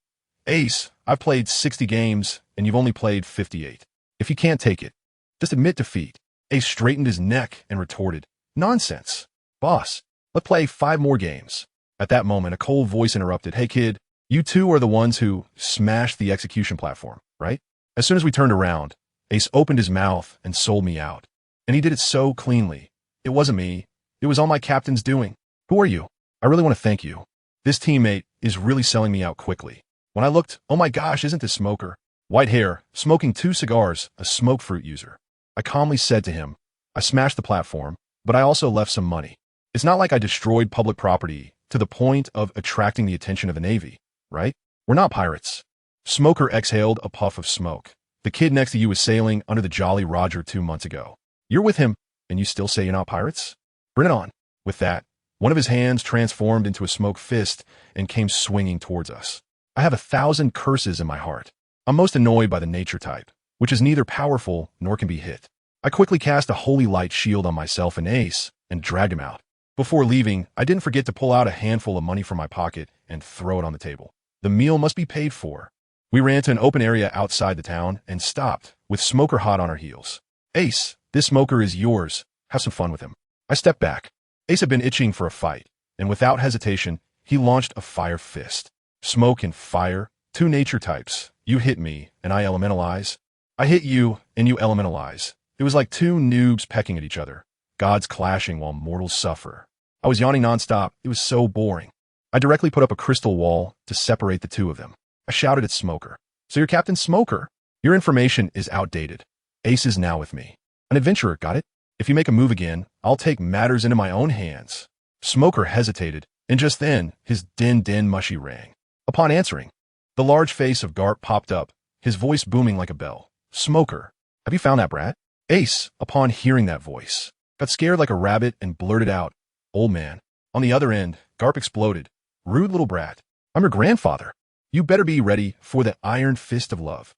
'Ace, I've played 60 games, and you've only played 58. If you can't take it, just admit defeat.' Ace straightened his neck and retorted, 'Nonsense. Boss, let's play 5 more games.' At that moment, a cold voice interrupted, 'Hey kid, you two are the ones who smashed the execution platform, right?' As soon as we turned around, Ace opened his mouth and sold me out. And he did it so cleanly. It wasn't me. It was all my captain's doing. Who are you? I really want to thank you. This teammate is really selling me out quickly. When I looked, oh my gosh, isn't this Smoker? White hair, smoking 2 cigars, a smoke fruit user. I calmly said to him, I smashed the platform, but I also left some money. It's not like I destroyed public property to the point of attracting the attention of the Navy, right? We're not pirates. Smoker exhaled a puff of smoke. The kid next to you was sailing under the Jolly Roger 2 months ago. You're with him, and you still say you're not pirates? Bring it on. With that, one of his hands transformed into a smoke fist and came swinging towards us. I have 1,000 curses in my heart. I'm most annoyed by the nature type, which is neither powerful nor can be hit. I quickly cast a holy light shield on myself and Ace and dragged him out. Before leaving, I didn't forget to pull out a handful of money from my pocket and throw it on the table. The meal must be paid for. We ran to an open area outside the town and stopped, with Smoker hot on our heels. Ace, this Smoker is yours. Have some fun with him. I stepped back. Ace had been itching for a fight, and without hesitation, he launched a fire fist. Smoke and fire, 2 nature types. You hit me, and I elementalize. I hit you, and you elementalize. It was like 2 noobs pecking at each other. Gods clashing while mortals suffer. I was yawning nonstop. It was so boring. I directly put up a crystal wall to separate the 2 of them. I shouted at Smoker. So you're Captain Smoker. Your information is outdated. Ace is now with me. An adventurer, got it? If you make a move again, I'll take matters into my own hands. Smoker hesitated, and just then, his din mushy rang. Upon answering, the large face of Garp popped up, his voice booming like a bell. Smoker, have you found that brat? Ace, upon hearing that voice, got scared like a rabbit and blurted out, Old man. On the other end, Garp exploded. Rude little brat. I'm your grandfather. You better be ready for the iron fist of love.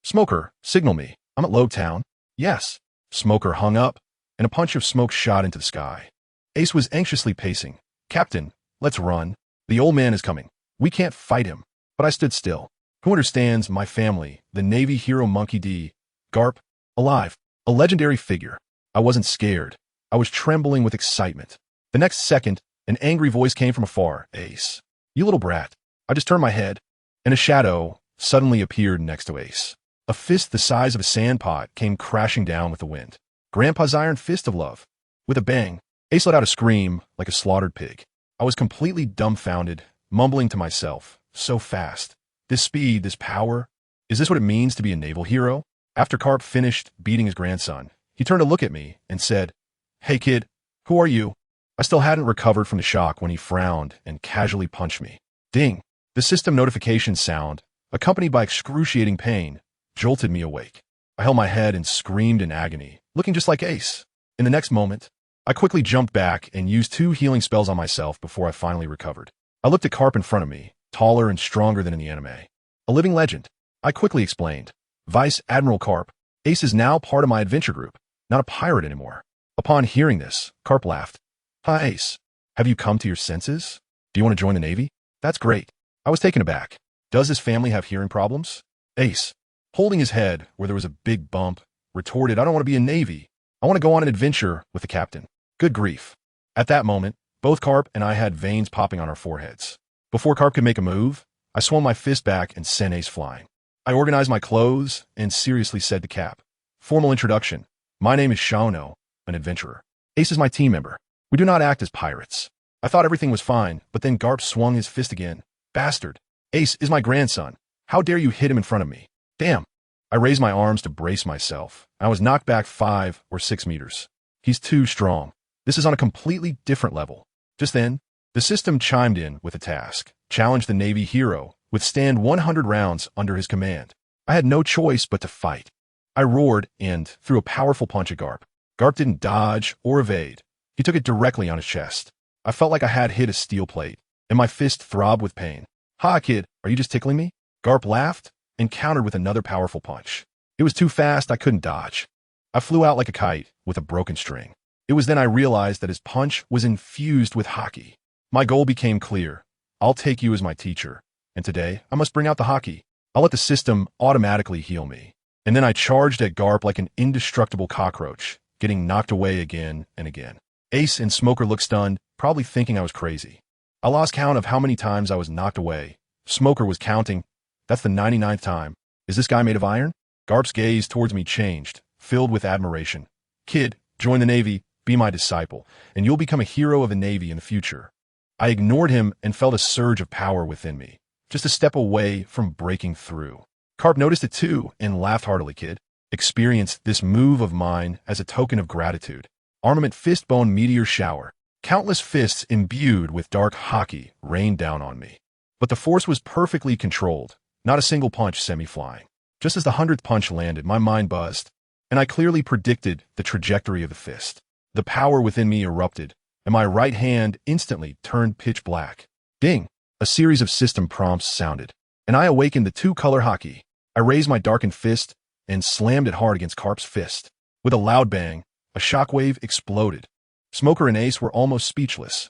Smoker, signal me. I'm at Logtown. Yes. Smoker hung up, and a punch of smoke shot into the sky. Ace was anxiously pacing. Captain, let's run. The old man is coming. We can't fight him. But I stood still. Who understands my family, the Navy hero Monkey D, Garp, alive, a legendary figure. I wasn't scared. I was trembling with excitement. The next second, an angry voice came from afar. Ace. You little brat. I just turned my head, and a shadow suddenly appeared next to Ace. A fist the size of a sandpot came crashing down with the wind. Grandpa's iron fist of love. With a bang, Ace let out a scream like a slaughtered pig. I was completely dumbfounded, mumbling to myself, so fast. This speed, this power. Is this what it means to be a naval hero? After Garp finished beating his grandson, he turned to look at me and said, Hey kid, who are you? I still hadn't recovered from the shock when he frowned and casually punched me. Ding. The system notification sound, accompanied by excruciating pain, jolted me awake. I held my head and screamed in agony, looking just like Ace. In the next moment, I quickly jumped back and used 2 healing spells on myself before I finally recovered. I looked at Garp in front of me, taller and stronger than in the anime. A living legend. I quickly explained. Vice Admiral Carp, Ace is now part of my adventure group, not a pirate anymore. Upon hearing this, Carp laughed. Hi, Ace. Have you come to your senses? Do you want to join the Navy? That's great. I was taken aback. Does his family have hearing problems? Ace, holding his head where there was a big bump, retorted, I don't want to be in Navy. I want to go on an adventure with the captain. Good grief. At that moment, both Carp and I had veins popping on our foreheads. Before Carp could make a move, I swung my fist back and sent Ace flying. I organized my clothes and seriously said to Cap, formal introduction. My name is Xiao, an adventurer. Ace is my team member. We do not act as pirates. I thought everything was fine, but then Garp swung his fist again. Bastard. Ace is my grandson. How dare you hit him in front of me? Damn. I raised my arms to brace myself. I was knocked back 5 or 6 meters. He's too strong. This is on a completely different level. Just then, the system chimed in with a task. Challenge the Navy hero. Withstand 100 rounds under his command. I had no choice but to fight. I roared and threw a powerful punch at Garp. Garp didn't dodge or evade. He took it directly on his chest. I felt like I had hit a steel plate, and my fist throbbed with pain. Ha, kid, are you just tickling me? Garp laughed and countered with another powerful punch. It was too fast, I couldn't dodge. I flew out like a kite with a broken string. It was then I realized that his punch was infused with hockey. My goal became clear. I'll take you as my teacher, and today I must bring out the hockey. I'll let the system automatically heal me. And then I charged at Garp like an indestructible cockroach, getting knocked away again and again. Ace and Smoker looked stunned, probably thinking I was crazy. I lost count of how many times I was knocked away. Smoker was counting. That's the 99th time. Is this guy made of iron? Garp's gaze towards me changed, filled with admiration. Kid, join the Navy, be my disciple, and you'll become a hero of the Navy in the future. I ignored him and felt a surge of power within me, just a step away from breaking through. Carp noticed it too and laughed heartily. Kid, experience this move of mine as a token of gratitude. Armament fist bone meteor shower. Countless fists imbued with dark hockey rained down on me. But the force was perfectly controlled. Not a single punch sent me flying. Just as the 100th punch landed, my mind buzzed, and I clearly predicted the trajectory of the fist. The power within me erupted, and my right hand instantly turned pitch black. Ding! A series of system prompts sounded, and I awakened the 2-color hockey. I raised my darkened fist and slammed it hard against Carp's fist. With a loud bang, a shockwave exploded. Smoker and Ace were almost speechless.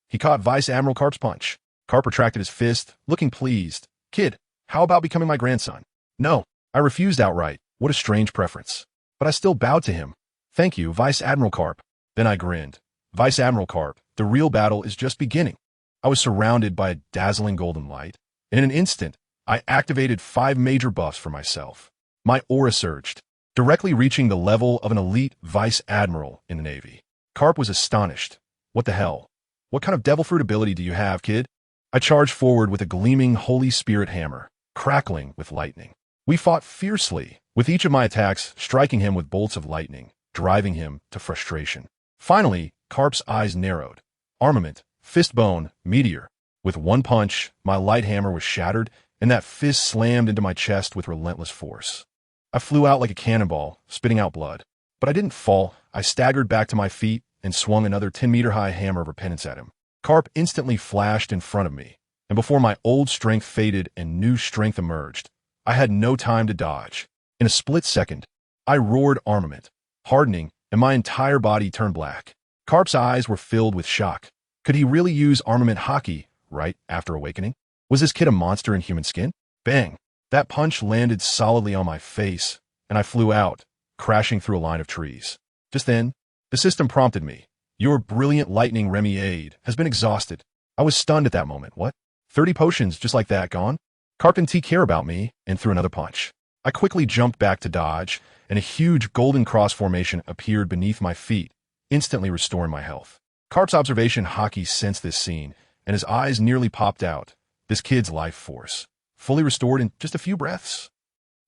He caught Vice Admiral Carp's punch. Carp retracted his fist, looking pleased. Kid, how about becoming my grandson? No, I refused outright. What a strange preference. But I still bowed to him. Thank you, Vice Admiral Carp. Then I grinned. Vice Admiral Carp, the real battle is just beginning. I was surrounded by a dazzling golden light. In an instant, I activated 5 major buffs for myself. My aura surged, directly reaching the level of an elite Vice Admiral in the Navy. Carp was astonished. What the hell? What kind of devil fruit ability do you have, kid? I charged forward with a gleaming Holy Spirit hammer, crackling with lightning. We fought fiercely, with each of my attacks striking him with bolts of lightning, driving him to frustration. Finally, Carp's eyes narrowed. Armament, fist bone, meteor. With one punch, my light hammer was shattered, and that fist slammed into my chest with relentless force. I flew out like a cannonball, spitting out blood. But I didn't fall. I staggered back to my feet and swung another 10-meter-high hammer of repentance at him. Carp instantly flashed in front of me, and before my old strength faded and new strength emerged, I had no time to dodge. In a split second, I roared armament, hardening, and my entire body turned black. Carp's eyes were filled with shock. Could he really use armament hockey right after awakening? Was this kid a monster in human skin? Bang! That punch landed solidly on my face, and I flew out, crashing through a line of trees. Just then, the system prompted me. Your brilliant lightning remedy has been exhausted. I was stunned at that moment. What? 30 potions just like that gone? Carp didn't care about me and threw another punch. I quickly jumped back to dodge, and a huge golden cross formation appeared beneath my feet, instantly restoring my health. Carp's observation hockey sensed this scene, and his eyes nearly popped out. This kid's life force, fully restored in just a few breaths.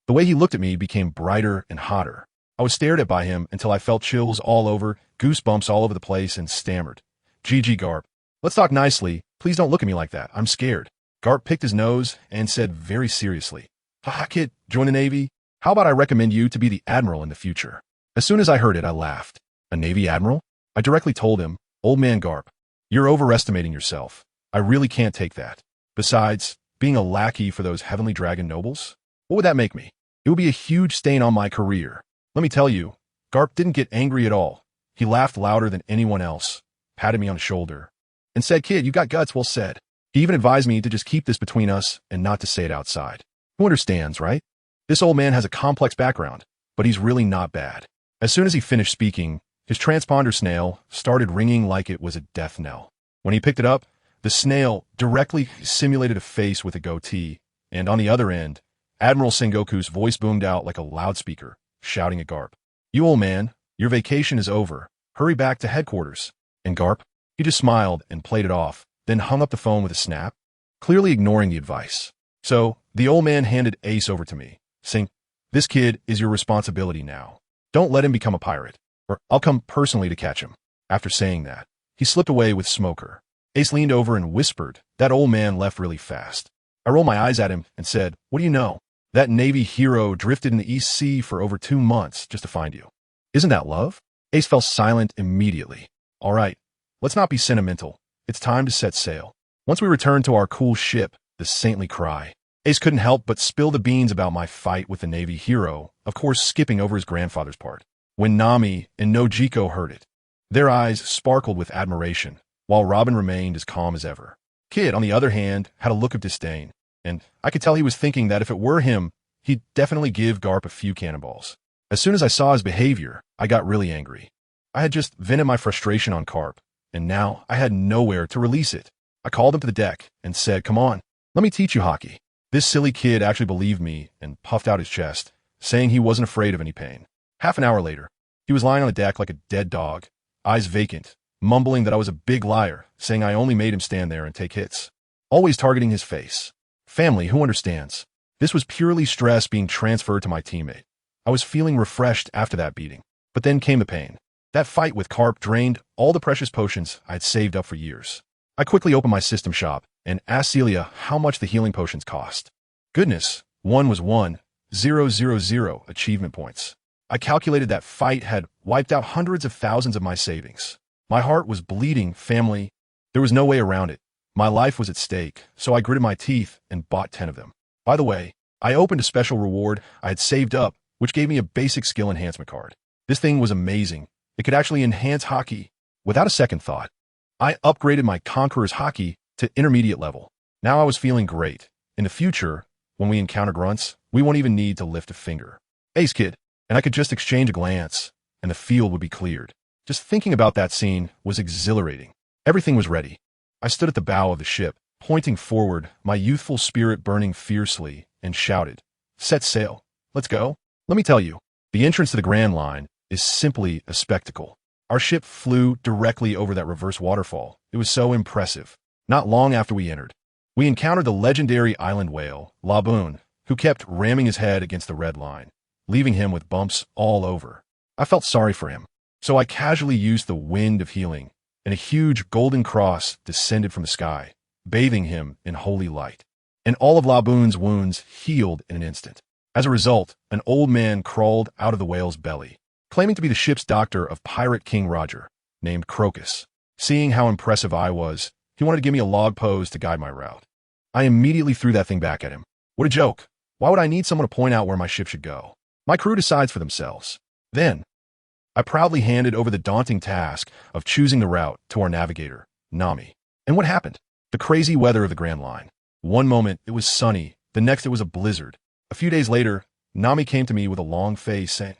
The way he looked at me became brighter and hotter. I was stared at by him until I felt chills all over, goosebumps all over the place, and stammered. GG, Garp. Let's talk nicely. Please don't look at me like that. I'm scared. Garp picked his nose and said very seriously, Haha, kid, join the Navy? How about I recommend you to be the Admiral in the future? As soon as I heard it, I laughed. A Navy Admiral? I directly told him, Old man Garp, you're overestimating yourself. I really can't take that. Besides, being a lackey for those heavenly dragon nobles? What would that make me? It would be a huge stain on my career. Let me tell you, Garp didn't get angry at all. He laughed louder than anyone else, patted me on the shoulder, and said, "Kid, you got guts, well said." He even advised me to just keep this between us and not to say it outside. Who understands, right? This old man has a complex background, but he's really not bad. As soon as he finished speaking, his transponder snail started ringing like it was a death knell. When he picked it up, the snail directly simulated a face with a goatee, and on the other end, Admiral Sengoku's voice boomed out like a loudspeaker, shouting at Garp, "You old man, your vacation is over. Hurry back to headquarters." And Garp, he just smiled and played it off, then hung up the phone with a snap, clearly ignoring the advice. So, the old man handed Ace over to me, saying, "This kid is your responsibility now. Don't let him become a pirate, or I'll come personally to catch him." After saying that, he slipped away with Smoker. Ace leaned over and whispered, "That old man left really fast." I rolled my eyes at him and said, "What do you know? That Navy hero drifted in the East Sea for over 2 months just to find you. Isn't that love?" Ace fell silent immediately. "All right, let's not be sentimental. It's time to set sail." Once we returned to our cool ship, the Saintly Cry, Ace couldn't help but spill the beans about my fight with the Navy hero, of course skipping over his grandfather's part. When Nami and Nojiko heard it, their eyes sparkled with admiration, while Robin remained as calm as ever. Kid, on the other hand, had a look of disdain, and I could tell he was thinking that if it were him, he'd definitely give Garp a few cannonballs. As soon as I saw his behavior, I got really angry. I had just vented my frustration on Garp, and now I had nowhere to release it. I called him to the deck and said, "Come on, let me teach you hockey." This silly kid actually believed me and puffed out his chest, saying he wasn't afraid of any pain. Half an hour later, he was lying on the deck like a dead dog, eyes vacant, mumbling that I was a big liar, saying I only made him stand there and take hits, always targeting his face. Family, who understands? This was purely stress being transferred to my teammate. I was feeling refreshed after that beating, but then came the pain. That fight with Garp drained all the precious potions I had saved up for years. I quickly opened my system shop and asked Celia how much the healing potions cost. Goodness, one was 1,000 achievement points. I calculated that fight had wiped out hundreds of thousands of my savings. My heart was bleeding, family. There was no way around it. My life was at stake, so I gritted my teeth and bought 10 of them. By the way, I opened a special reward I had saved up, which gave me a basic skill enhancement card. This thing was amazing. It could actually enhance hockey. Without a second thought, I upgraded my Conqueror's hockey to intermediate level. Now I was feeling great. In the future, when we encounter grunts, we won't even need to lift a finger. Ace kid, and I could just exchange a glance, and the field would be cleared. Just thinking about that scene was exhilarating. Everything was ready. I stood at the bow of the ship, pointing forward, my youthful spirit burning fiercely, and shouted, "Set sail. Let's go." Let me tell you, the entrance to the Grand Line is simply a spectacle. Our ship flew directly over that reverse waterfall. It was so impressive. Not long after we entered, we encountered the legendary island whale, Laboon, who kept ramming his head against the red line, leaving him with bumps all over. I felt sorry for him, so I casually used the wind of healing, and a huge golden cross descended from the sky, bathing him in holy light. And all of Laboon's wounds healed in an instant. As a result, an old man crawled out of the whale's belly, claiming to be the ship's doctor of Pirate King Roger, named Crocus. Seeing how impressive I was, he wanted to give me a log pose to guide my route. I immediately threw that thing back at him. What a joke. Why would I need someone to point out where my ship should go? My crew decides for themselves. Then, I proudly handed over the daunting task of choosing the route to our navigator, Nami. And what happened? The crazy weather of the Grand Line. One moment, it was sunny. The next, it was a blizzard. A few days later, Nami came to me with a long face saying,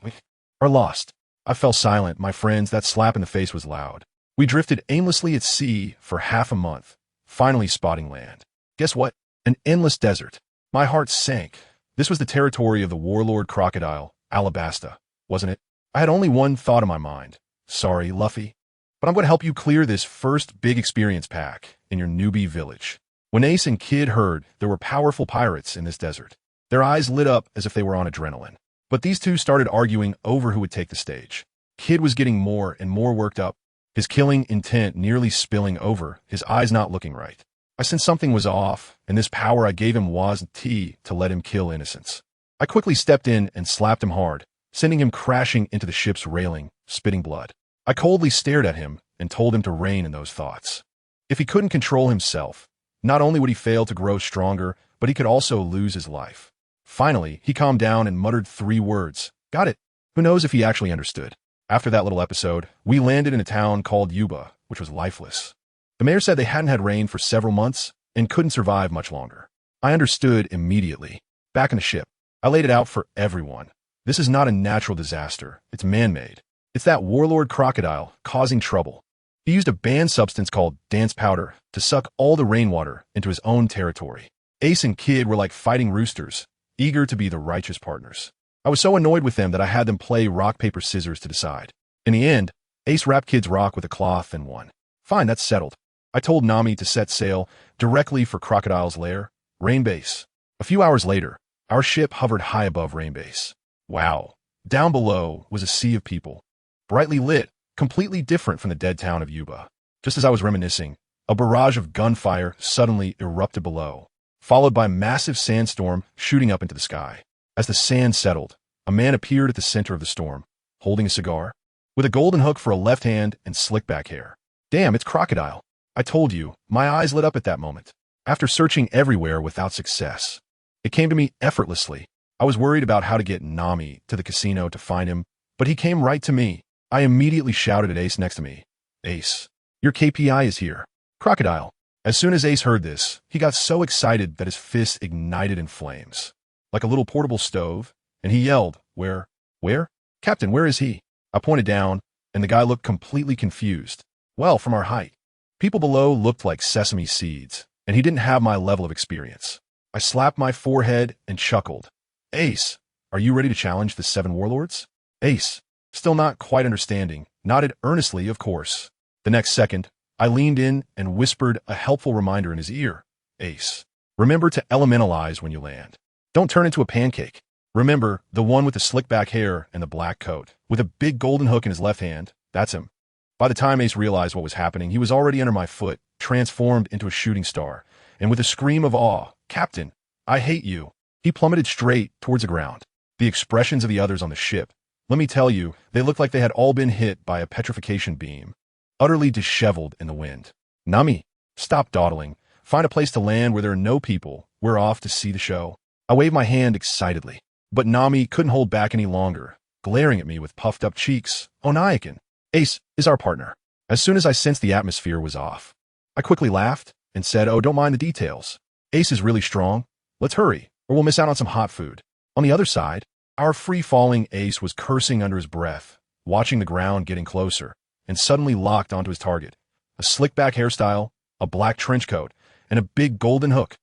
"We are lost." I fell silent, my friends. That slap in the face was loud. We drifted aimlessly at sea for half a month, finally spotting land. Guess what? An endless desert. My heart sank. This was the territory of the warlord crocodile, Alabasta, wasn't it? I had only one thought in my mind. Sorry, Luffy, but I'm going to help you clear this first big experience pack in your newbie village. When Ace and Kid heard there were powerful pirates in this desert, their eyes lit up as if they were on adrenaline. But these two started arguing over who would take the stage. Kid was getting more and more worked up, his killing intent nearly spilling over, his eyes not looking right. I sensed something was off, and this power I gave him wasn't tea to let him kill innocents. I quickly stepped in and slapped him hard, sending him crashing into the ship's railing, spitting blood. I coldly stared at him and told him to rein in those thoughts. If he couldn't control himself, Not only would he fail to grow stronger, but he could also lose his life. Finally, he calmed down and muttered 3 words. Got it. Who knows if he actually understood. After that little episode, we landed in a town called Yuba, which was lifeless. The mayor said they hadn't had rain for several months and couldn't survive much longer. I understood immediately. Back in the ship, I laid it out for everyone. This is not a natural disaster. It's man-made. It's that warlord crocodile causing trouble. He used a banned substance called dance powder to suck all the rainwater into his own territory. Ace and Kid were like fighting roosters, eager to be the righteous partners. I was so annoyed with them that I had them play rock, paper, scissors to decide. In the end, Ace wrapped Kid's rock with a cloth and won. Fine, that's settled. I told Nami to set sail directly for Crocodile's lair, Rain Base. A few hours later, our ship hovered high above Rain Base. Wow. Down below was a sea of people. Brightly lit, completely different from the dead town of Yuba. Just as I was reminiscing, a barrage of gunfire suddenly erupted below, followed by a massive sandstorm shooting up into the sky. As the sand settled, a man appeared at the center of the storm, holding a cigar, with a golden hook for a left hand and slick back hair. Damn, it's Crocodile. I told you, my eyes lit up at that moment. After searching everywhere without success, it came to me effortlessly. I was worried about how to get Nami to the casino to find him, but he came right to me. I immediately shouted at Ace next to me. Ace, your KPI is here. Crocodile. As soon as Ace heard this, he got so excited that his fist ignited in flames, like a little portable stove, and he yelled, Where? Captain, where is he? I pointed down, and the guy looked completely confused. Well, from our height, people below looked like sesame seeds, and he didn't have my level of experience. I slapped my forehead and chuckled. Ace, are you ready to challenge the 7 warlords? Ace, still not quite understanding, nodded earnestly, of course. The next second, I leaned in and whispered a helpful reminder in his ear. Ace, remember to elementalize when you land. Don't turn into a pancake. Remember, the one with the slick back hair and the black coat, with a big golden hook in his left hand, that's him. By the time Ace realized what was happening, he was already under my foot, transformed into a shooting star, and with a scream of awe, Captain, I hate you. He plummeted straight towards the ground. The expressions of the others on the ship, let me tell you, they looked like they had all been hit by a petrification beam, utterly disheveled in the wind. Nami, stop dawdling. Find a place to land where there are no people. We're off to see the show. I waved my hand excitedly, but Nami couldn't hold back any longer, glaring at me with puffed up cheeks. Onaikin, Ace is our partner. As soon as I sensed the atmosphere was off, I quickly laughed and said, oh, don't mind the details. Ace is really strong. Let's hurry, or we'll miss out on some hot food. On the other side, our free-falling Ace was cursing under his breath, watching the ground getting closer, and suddenly locked onto his target. A slick-back hairstyle, a black trench coat, and a big golden hook.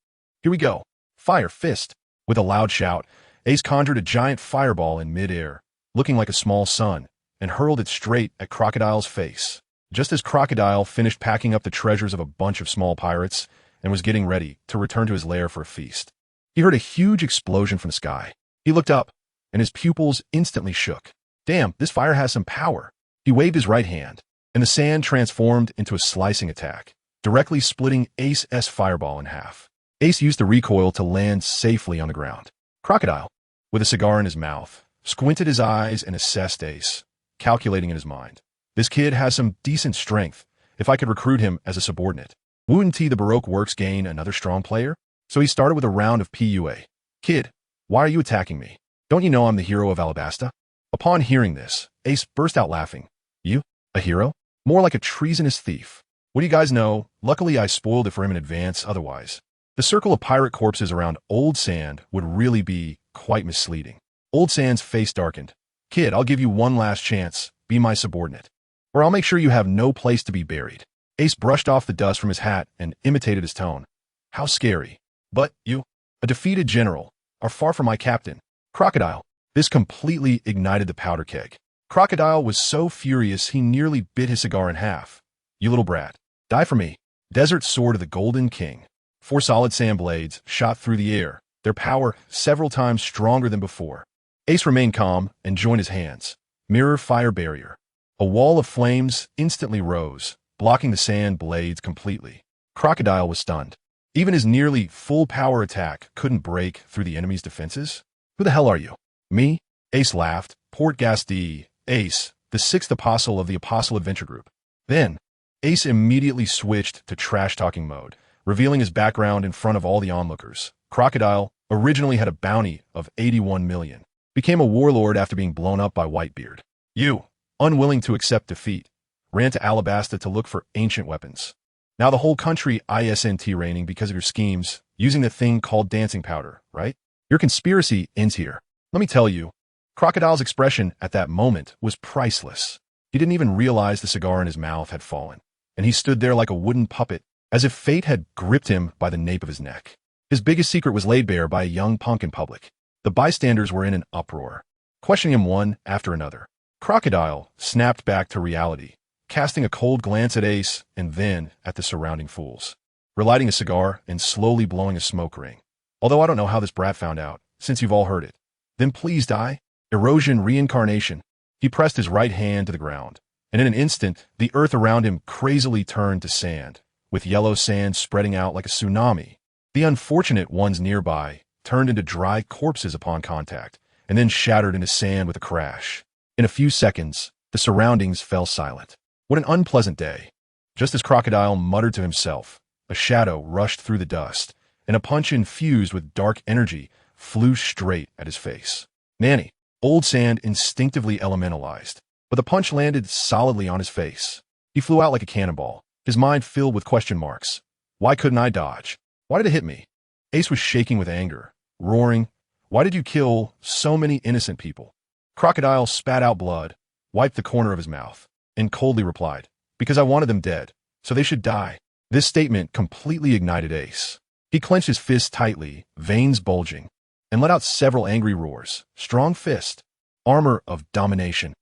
Here we go. Fire fist. With a loud shout, Ace conjured a giant fireball in mid-air, looking like a small sun, and hurled it straight at Crocodile's face. Just as Crocodile finished packing up the treasures of a bunch of small pirates and was getting ready to return to his lair for a feast, he heard a huge explosion from the sky. He looked up, and his pupils instantly shook. Damn, this fire has some power. He waved his right hand, and the sand transformed into a slicing attack, directly splitting Ace's fireball in half. Ace used the recoil to land safely on the ground. Crocodile, with a cigar in his mouth, squinted his eyes and assessed Ace, calculating in his mind. This kid has some decent strength. If I could recruit him as a subordinate, wouldn't he the Baroque Works gain another strong player? So he started with a round of PUA. Kid, why are you attacking me? Don't you know I'm the hero of Alabasta? Upon hearing this, Ace burst out laughing. You? A hero? More like a treasonous thief. What do you guys know? Luckily, I spoiled it for him in advance otherwise. The circle of pirate corpses around Old Sand would really be quite misleading. Old Sand's face darkened. Kid, I'll give you one last chance. Be my subordinate, or I'll make sure you have no place to be buried. Ace brushed off the dust from his hat and imitated his tone. How scary. But you, a defeated general, are far from my captain. Crocodile. This completely ignited the powder keg. Crocodile was so furious he nearly bit his cigar in half. You little brat. Die for me. Desert Sword of the Golden King. 4 solid sand blades shot through the air, their power several times stronger than before. Ace remained calm and joined his hands. Mirror fire barrier. A wall of flames instantly rose, blocking the sand blades completely. Crocodile was stunned. Even his nearly full-power attack couldn't break through the enemy's defenses. Who the hell are you? Me? Ace laughed. Port Gasti, Ace, the 6th apostle of the Apostle Adventure Group. Then, Ace immediately switched to trash-talking mode, revealing his background in front of all the onlookers. Crocodile originally had a bounty of 81 million. Became a warlord after being blown up by Whitebeard. You, unwilling to accept defeat, ran to Alabasta to look for ancient weapons. Now the whole country ISNT raining because of your schemes, using the thing called dancing powder, right? Your conspiracy ends here. Let me tell you, Crocodile's expression at that moment was priceless. He didn't even realize the cigar in his mouth had fallen, and he stood there like a wooden puppet, as if fate had gripped him by the nape of his neck. His biggest secret was laid bare by a young punk in public. The bystanders were in an uproar, questioning him one after another. Crocodile snapped back to reality, casting a cold glance at Ace and then at the surrounding fools, relighting a cigar and slowly blowing a smoke ring. Although I don't know how this brat found out, since you've all heard it. Then please die. Erosion reincarnation. He pressed his right hand to the ground, and in an instant, the earth around him crazily turned to sand, with yellow sand spreading out like a tsunami. The unfortunate ones nearby turned into dry corpses upon contact, and then shattered into sand with a crash. In a few seconds, the surroundings fell silent. What an unpleasant day. Just as Crocodile muttered to himself, a shadow rushed through the dust, and a punch infused with dark energy flew straight at his face. Nanny, old sand instinctively elementalized, but the punch landed solidly on his face. He flew out like a cannonball, his mind filled with question marks. Why couldn't I dodge? Why did it hit me? Ace was shaking with anger, roaring, "Why did you kill so many innocent people?" Crocodile spat out blood, wiped the corner of his mouth, and coldly replied, "Because I wanted them dead, so they should die." This statement completely ignited Ace. He clenched his fist tightly, veins bulging, and let out several angry roars. Strong fist. Armor of domination.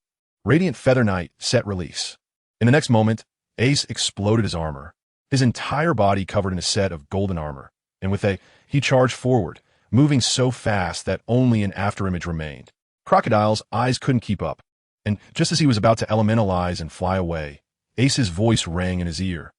Radiant Feather Knight set release. In the next moment, Ace exploded his armor, his entire body covered in a set of golden armor, and he charged forward, moving so fast that only an afterimage remained. Crocodile's eyes couldn't keep up, and just as he was about to elementalize and fly away, Ace's voice rang in his ear.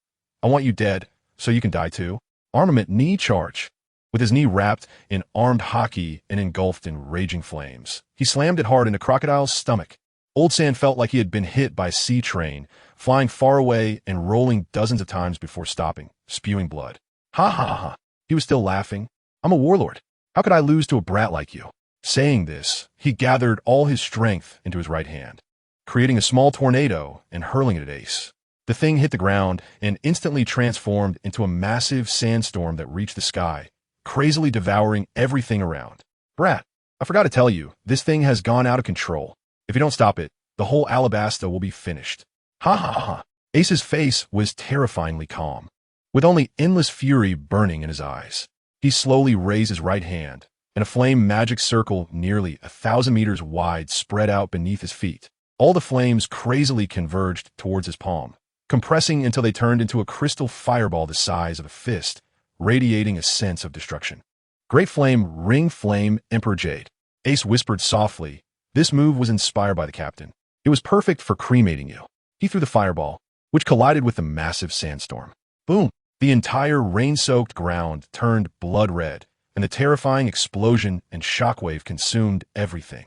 "I want you dead, so you can die too." Armament knee charge. With his knee wrapped in armed hockey and engulfed in raging flames, he slammed it hard into Crocodile's stomach. Old Sand felt like he had been hit by a sea train, flying far away and rolling dozens of times before stopping, spewing blood. "Ha ha ha." He was still laughing. "I'm a warlord. How could I lose to a brat like you?" Saying this, he gathered all his strength into his right hand, creating a small tornado and hurling it at Ace. The thing hit the ground and instantly transformed into a massive sandstorm that reached the sky, crazily devouring everything around. "Brat, I forgot to tell you, this thing has gone out of control. If you don't stop it, the whole Alabasta will be finished." Ha ha ha. Ace's face was terrifyingly calm, with only endless fury burning in his eyes. He slowly raised his right hand, and a flame magic circle nearly 1,000 meters wide spread out beneath his feet. All the flames crazily converged towards his palm, compressing until they turned into a crystal fireball the size of a fist, radiating a sense of destruction. "Great Flame, Ring Flame, Emperor Jade." Ace whispered softly. This move was inspired by the captain. It was perfect for cremating you. He threw the fireball, which collided with the massive sandstorm. Boom! The entire rain-soaked ground turned blood red, and the terrifying explosion and shockwave consumed everything.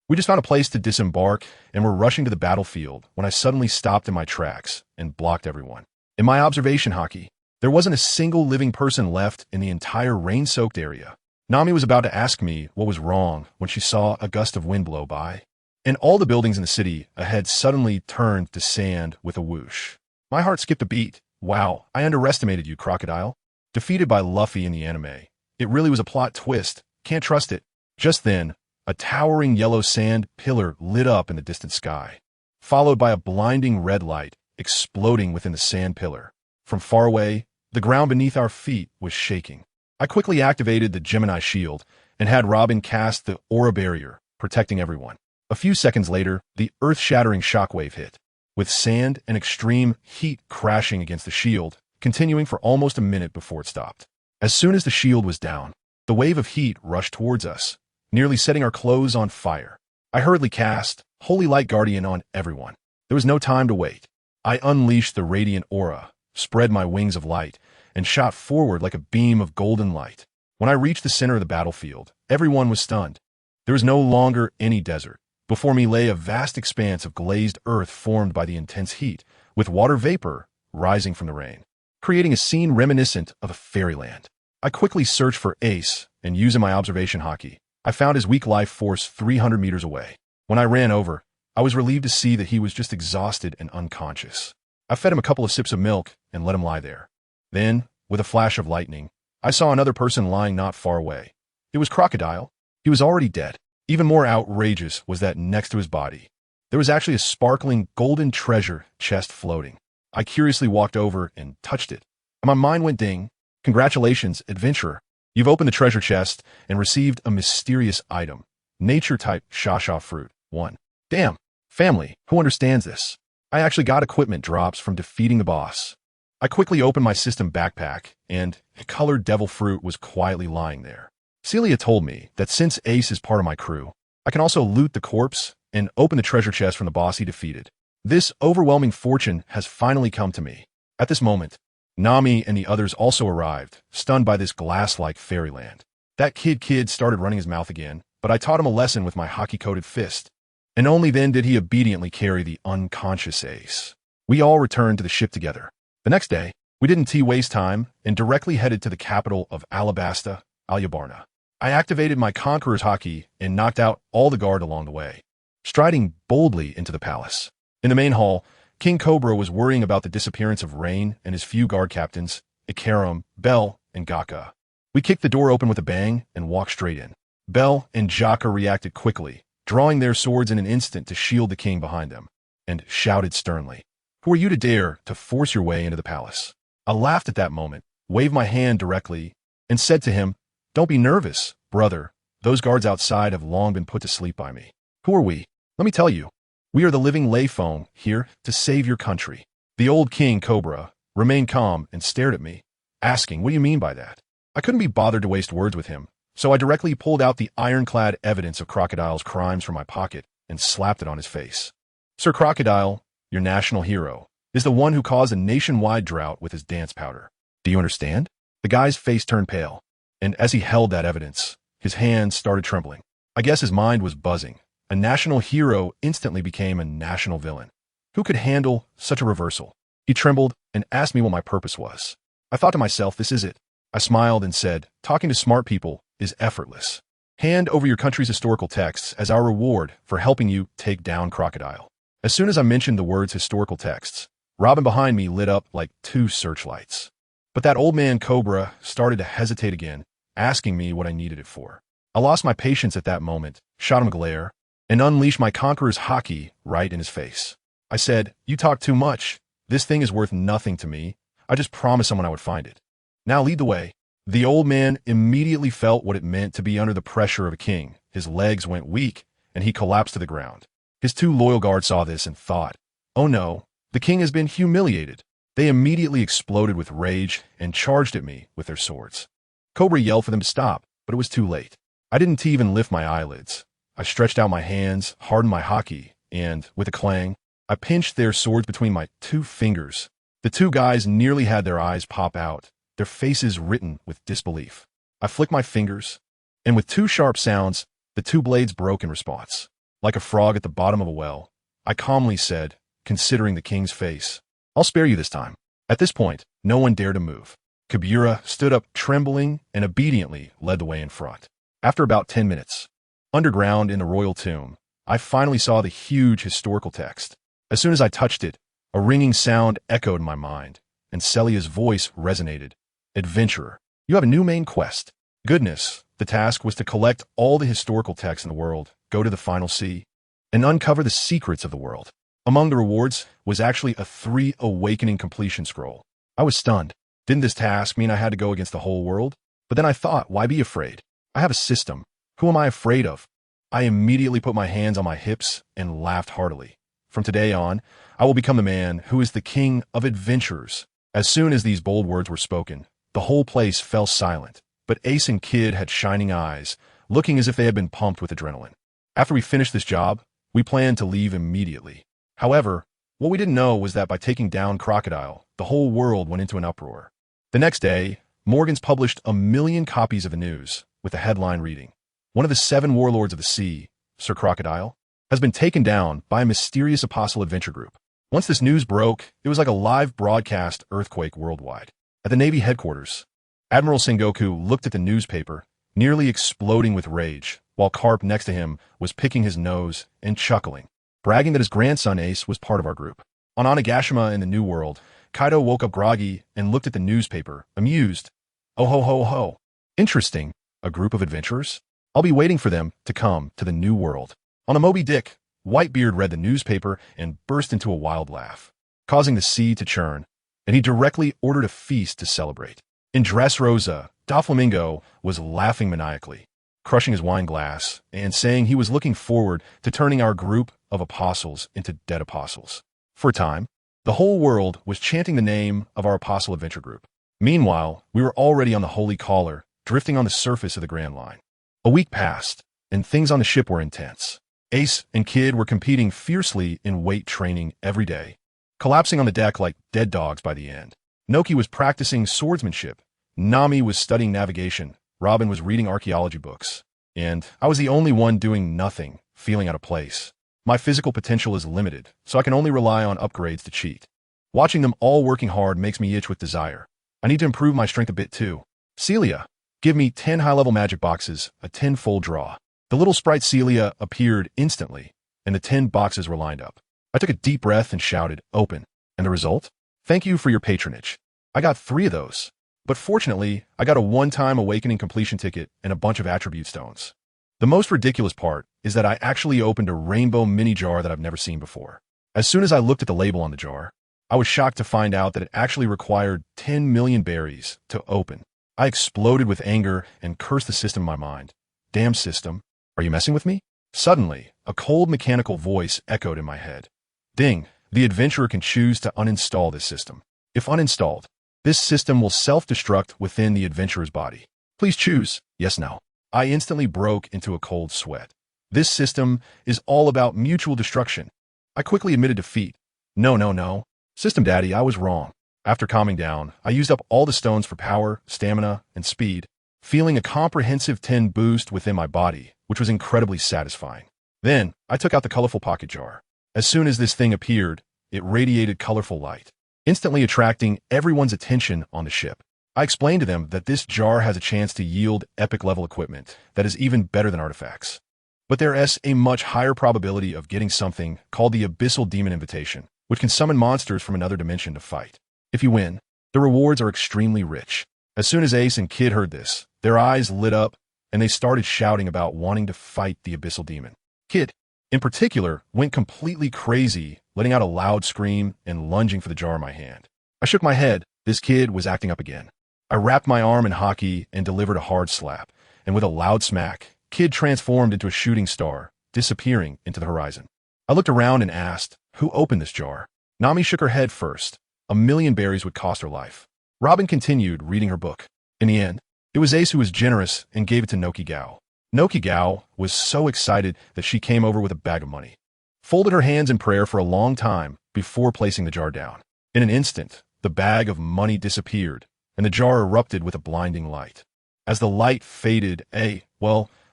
We just found a place to disembark and were rushing to the battlefield when I suddenly stopped in my tracks and blocked everyone. In my observation hockey, there wasn't a single living person left in the entire rain-soaked area. Nami was about to ask me what was wrong when she saw a gust of wind blow by, and all the buildings in the city ahead suddenly turned to sand with a whoosh. My heart skipped a beat. Wow, I underestimated you, Crocodile. Defeated by Luffy in the anime. It really was a plot twist. Can't trust it. Just then, a towering yellow sand pillar lit up in the distant sky, followed by a blinding red light exploding within the sand pillar. From far away, the ground beneath our feet was shaking. I quickly activated the Gemini shield and had Robin cast the aura barrier, protecting everyone. A few seconds later, the earth-shattering shockwave hit, with sand and extreme heat crashing against the shield, continuing for almost a minute before it stopped. As soon as the shield was down, the wave of heat rushed towards us, nearly setting our clothes on fire. I hurriedly cast Holy Light Guardian on everyone. There was no time to wait. I unleashed the radiant aura, spread my wings of light, and shot forward like a beam of golden light. When I reached the center of the battlefield, everyone was stunned. There was no longer any desert. Before me lay a vast expanse of glazed earth formed by the intense heat, with water vapor rising from the rain. creating a scene reminiscent of a fairyland. I quickly searched for Ace, and using my observation hockey, I found his weak life force 300 meters away. When I ran over, I was relieved to see that he was just exhausted and unconscious. I fed him a couple of sips of milk and let him lie there. Then, with a flash of lightning, I saw another person lying not far away. It was Crocodile. He was already dead. Even more outrageous was that next to his body, there was actually a sparkling golden treasure chest floating. I curiously walked over and touched it, and my mind went ding. Congratulations, adventurer. You've opened the treasure chest and received a mysterious item. Nature-type Xiao fruit. 1. Damn. Family, who understands this? I actually got equipment drops from defeating the boss. I quickly opened my system backpack, and a colored devil fruit was quietly lying there. Celia told me that since Ace is part of my crew, I can also loot the corpse and open the treasure chest from the boss he defeated. This overwhelming fortune has finally come to me. At this moment, Nami and the others also arrived, stunned by this glass-like fairyland. That kid started running his mouth again, but I taught him a lesson with my hockey-coated fist. And only then did he obediently carry the unconscious Ace. We all returned to the ship together. The next day, we didn't waste time and directly headed to the capital of Alabasta, Alyabarna. I activated my Conqueror's hockey and knocked out all the guard along the way, striding boldly into the palace. In the main hall, King Cobra was worrying about the disappearance of Rain and his few guard captains, Ikaram, Bell, and Gaka. We kicked the door open with a bang and walked straight in. Bell and Jaka reacted quickly, drawing their swords in an instant to shield the king behind them, and shouted sternly, "Who are you to dare to force your way into the palace?" I laughed at that moment, waved my hand directly, and said to him, "Don't be nervous, brother. Those guards outside have long been put to sleep by me. Who are we? Let me tell you. We are the living Leifong here to save your country." The old King Cobra remained calm and stared at me, asking, "What do you mean by that?" I couldn't be bothered to waste words with him, so I directly pulled out the ironclad evidence of Crocodile's crimes from my pocket and slapped it on his face. "Sir Crocodile, your national hero, is the one who caused a nationwide drought with his dance powder. Do you understand?" The guy's face turned pale, and as he held that evidence, his hands started trembling. I guess his mind was buzzing. A national hero instantly became a national villain. Who could handle such a reversal? He trembled and asked me what my purpose was. I thought to myself, this is it. I smiled and said, "Talking to smart people is effortless. Hand over your country's historical texts as our reward for helping you take down Crocodile." As soon as I mentioned the words historical texts, Robin behind me lit up like 2 searchlights. But that old man Cobra started to hesitate again, asking me what I needed it for. I lost my patience at that moment, shot him a glare, and unleashed my Conqueror's hockey right in his face. I said, "You talk too much. This thing is worth nothing to me. I just promised someone I would find it. Now lead the way." The old man immediately felt what it meant to be under the pressure of a king. His legs went weak, and he collapsed to the ground. His 2 loyal guards saw this and thought, "Oh no, the king has been humiliated." They immediately exploded with rage and charged at me with their swords. Cobra yelled for them to stop, but it was too late. I didn't even lift my eyelids. I stretched out my hands, hardened my hockey, and, with a clang, I pinched their swords between my 2 fingers. The 2 guys nearly had their eyes pop out, their faces written with disbelief. I flicked my fingers, and with 2 sharp sounds, the 2 blades broke in response. Like a frog at the bottom of a well, I calmly said, considering the king's face, "I'll spare you this time." At this point, no one dared to move. Kabura stood up trembling and obediently led the way in front. After about 10 minutes, underground in the royal tomb, I finally saw the huge historical text. As soon as I touched it, a ringing sound echoed in my mind, and Celia's voice resonated. "Adventurer, you have a new main quest." Goodness, the task was to collect all the historical texts in the world, go to the final sea, and uncover the secrets of the world. Among the rewards was actually a 3 awakening completion scroll. I was stunned. Didn't this task mean I had to go against the whole world? But then I thought, why be afraid? I have a system. Who am I afraid of? I immediately put my hands on my hips and laughed heartily. From today on, I will become the man who is the king of adventurers. As soon as these bold words were spoken, the whole place fell silent, but Ace and Kid had shining eyes, looking as if they had been pumped with adrenaline. After we finished this job, we planned to leave immediately. However, what we didn't know was that by taking down Crocodile, the whole world went into an uproar. The next day, Morgans published 1 million copies of the news, with the headline reading, "One of the 7 warlords of the sea, Sir Crocodile, has been taken down by a mysterious apostle adventure group. Once this news broke, it was like a live broadcast earthquake worldwide. At the Navy headquarters, Admiral Sengoku looked at the newspaper, nearly exploding with rage, while Carp next to him was picking his nose and chuckling, bragging that his grandson Ace was part of our group. On Onigashima in the New World, Kaido woke up groggy and looked at the newspaper, amused. Oh ho ho ho. Interesting. A group of adventurers? I'll be waiting for them to come to the New World. On a Moby Dick, Whitebeard read the newspaper and burst into a wild laugh, causing the sea to churn, and he directly ordered a feast to celebrate. In Dressrosa, Doflamingo was laughing maniacally, crushing his wine glass and saying he was looking forward to turning our group of apostles into dead apostles. For a time, the whole world was chanting the name of our apostle adventure group. Meanwhile, we were already on the Holy Caller, drifting on the surface of the Grand Line. A week passed, and things on the ship were intense. Ace and Kid were competing fiercely in weight training every day, collapsing on the deck like dead dogs by the end. Noki was practicing swordsmanship, Nami was studying navigation, Robin was reading archaeology books, and I was the only one doing nothing, feeling out of place. My physical potential is limited, so I can only rely on upgrades to cheat. Watching them all working hard makes me itch with desire. I need to improve my strength a bit too. Celia, give me 10 high-level magic boxes, a 10-fold draw. The little sprite Celia appeared instantly, and the 10 boxes were lined up. I took a deep breath and shouted, "Open." And the result? Thank you for your patronage. I got 3 of those. But fortunately, I got a one-time awakening completion ticket and a bunch of attribute stones. The most ridiculous part is that I actually opened a rainbow mini jar that I've never seen before. As soon as I looked at the label on the jar, I was shocked to find out that it actually required 10 million berries to open. I exploded with anger and cursed the system in my mind. Damn system, are you messing with me? Suddenly, a cold mechanical voice echoed in my head. Ding, the adventurer can choose to uninstall this system. If uninstalled, this system will self-destruct within the adventurer's body. Please choose, yes, no. I instantly broke into a cold sweat. This system is all about mutual destruction. I quickly admitted defeat. No. System Daddy, I was wrong. After calming down, I used up all the stones for power, stamina, and speed, feeling a comprehensive 10 boost within my body, which was incredibly satisfying. Then, I took out the colorful pocket jar. As soon as this thing appeared, it radiated colorful light, instantly attracting everyone's attention on the ship. I explained to them that this jar has a chance to yield epic-level equipment that is even better than artifacts. But there is a much higher probability of getting something called the Abyssal Demon Invitation, which can summon monsters from another dimension to fight. If you win, the rewards are extremely rich. As soon as Ace and Kid heard this, their eyes lit up, and they started shouting about wanting to fight the Abyssal Demon. Kid, in particular, went completely crazy, letting out a loud scream and lunging for the jar in my hand. I shook my head. This kid was acting up again. I wrapped my arm in hockey and delivered a hard slap, and with a loud smack, Kid transformed into a shooting star, disappearing into the horizon. I looked around and asked, who opened this jar? Nami shook her head first. 1,000,000 berries would cost her life. Robin continued reading her book. In the end, it was Ace who was generous and gave it to Nokigao. Nokigao was so excited that she came over with a bag of money, folded her hands in prayer for a long time before placing the jar down. In an instant, the bag of money disappeared, and the jar erupted with a blinding light. As the light faded,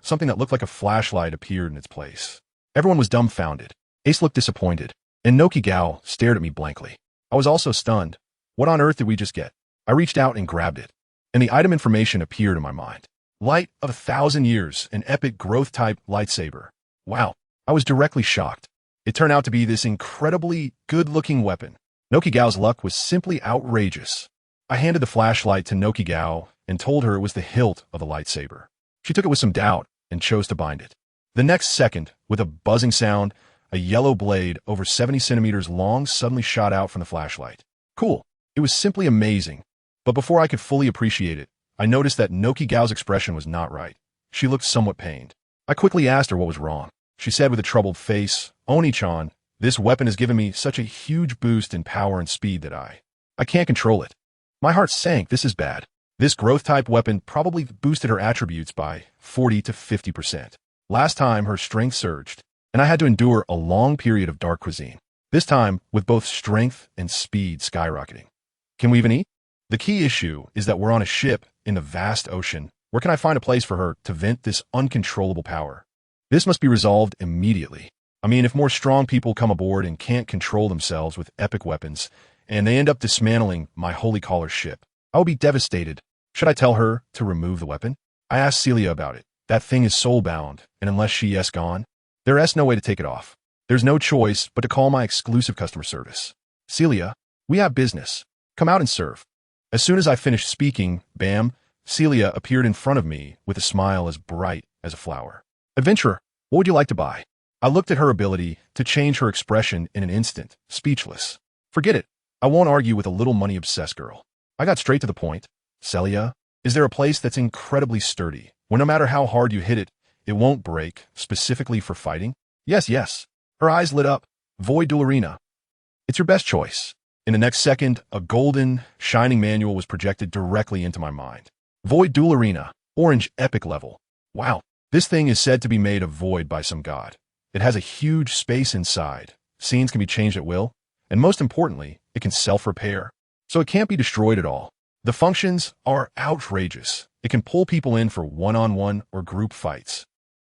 something that looked like a flashlight appeared in its place. Everyone was dumbfounded. Ace looked disappointed, and Nokigao stared at me blankly. I was also stunned. What on earth did we just get? I reached out and grabbed it, and the item information appeared in my mind. Light of 1,000 years, an epic growth-type lightsaber. Wow, I was directly shocked. It turned out to be this incredibly good-looking weapon. Nokigao's luck was simply outrageous. I handed the flashlight to Nokigao and told her it was the hilt of the lightsaber. She took it with some doubt and chose to bind it. The next second, with a buzzing sound, a yellow blade over 70 centimeters long suddenly shot out from the flashlight. Cool. It was simply amazing. But before I could fully appreciate it, I noticed that Nokigao's expression was not right. She looked somewhat pained. I quickly asked her what was wrong. She said with a troubled face, Oni-chan, this weapon has given me such a huge boost in power and speed that I can't control it. My heart sank. This is bad. This growth-type weapon probably boosted her attributes by 40 to 50%. Last time, her strength surged, and I had to endure a long period of dark cuisine. This time, with both strength and speed skyrocketing. Can we even eat? The key issue is that we're on a ship in the vast ocean. Where can I find a place for her to vent this uncontrollable power? This must be resolved immediately. I mean, if more strong people come aboard and can't control themselves with epic weapons, and they end up dismantling my holy collar ship, I will be devastated. Should I tell her to remove the weapon? I asked Celia about it. That thing is soul-bound, and unless she is gone, there is no way to take it off. There's no choice but to call my exclusive customer service. Celia, we have business. Come out and serve. As soon as I finished speaking, bam, Celia appeared in front of me with a smile as bright as a flower. Adventurer, what would you like to buy? I looked at her ability to change her expression in an instant, speechless. Forget it. I won't argue with a little money-obsessed girl. I got straight to the point. Celia, is there a place that's incredibly sturdy, where no matter how hard you hit it, it won't break, specifically for fighting? Yes, yes. Her eyes lit up. Void Duel Arena. It's your best choice. In the next second, a golden, shining manual was projected directly into my mind. Void Duel Arena. Orange Epic level. Wow. This thing is said to be made of void by some god. It has a huge space inside. Scenes can be changed at will. And most importantly, it can self-repair. So it can't be destroyed at all. The functions are outrageous. It can pull people in for one-on-one or group fights.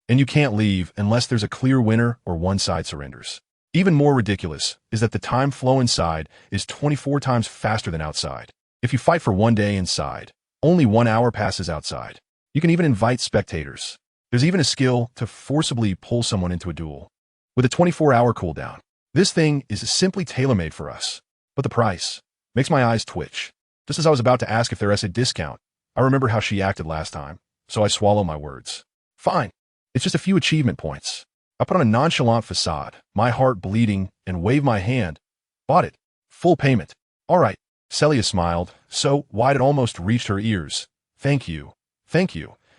And you can't leave unless there's a clear winner or one side surrenders. Even more ridiculous is that the time flow inside is 24 times faster than outside. If you fight for one day inside, only 1 hour passes outside. You can even invite spectators. There's even a skill to forcibly pull someone into a duel. With a 24-hour cooldown. This thing is simply tailor-made for us. But the price makes my eyes twitch. Just as I was about to ask if there is a discount, I remember how she acted last time, so I swallow my words. Fine. It's just a few achievement points. I put on a nonchalant facade, my heart bleeding, and waved my hand. Bought it. Full payment. All right. Celia smiled, so wide it almost reached her ears. Thank you,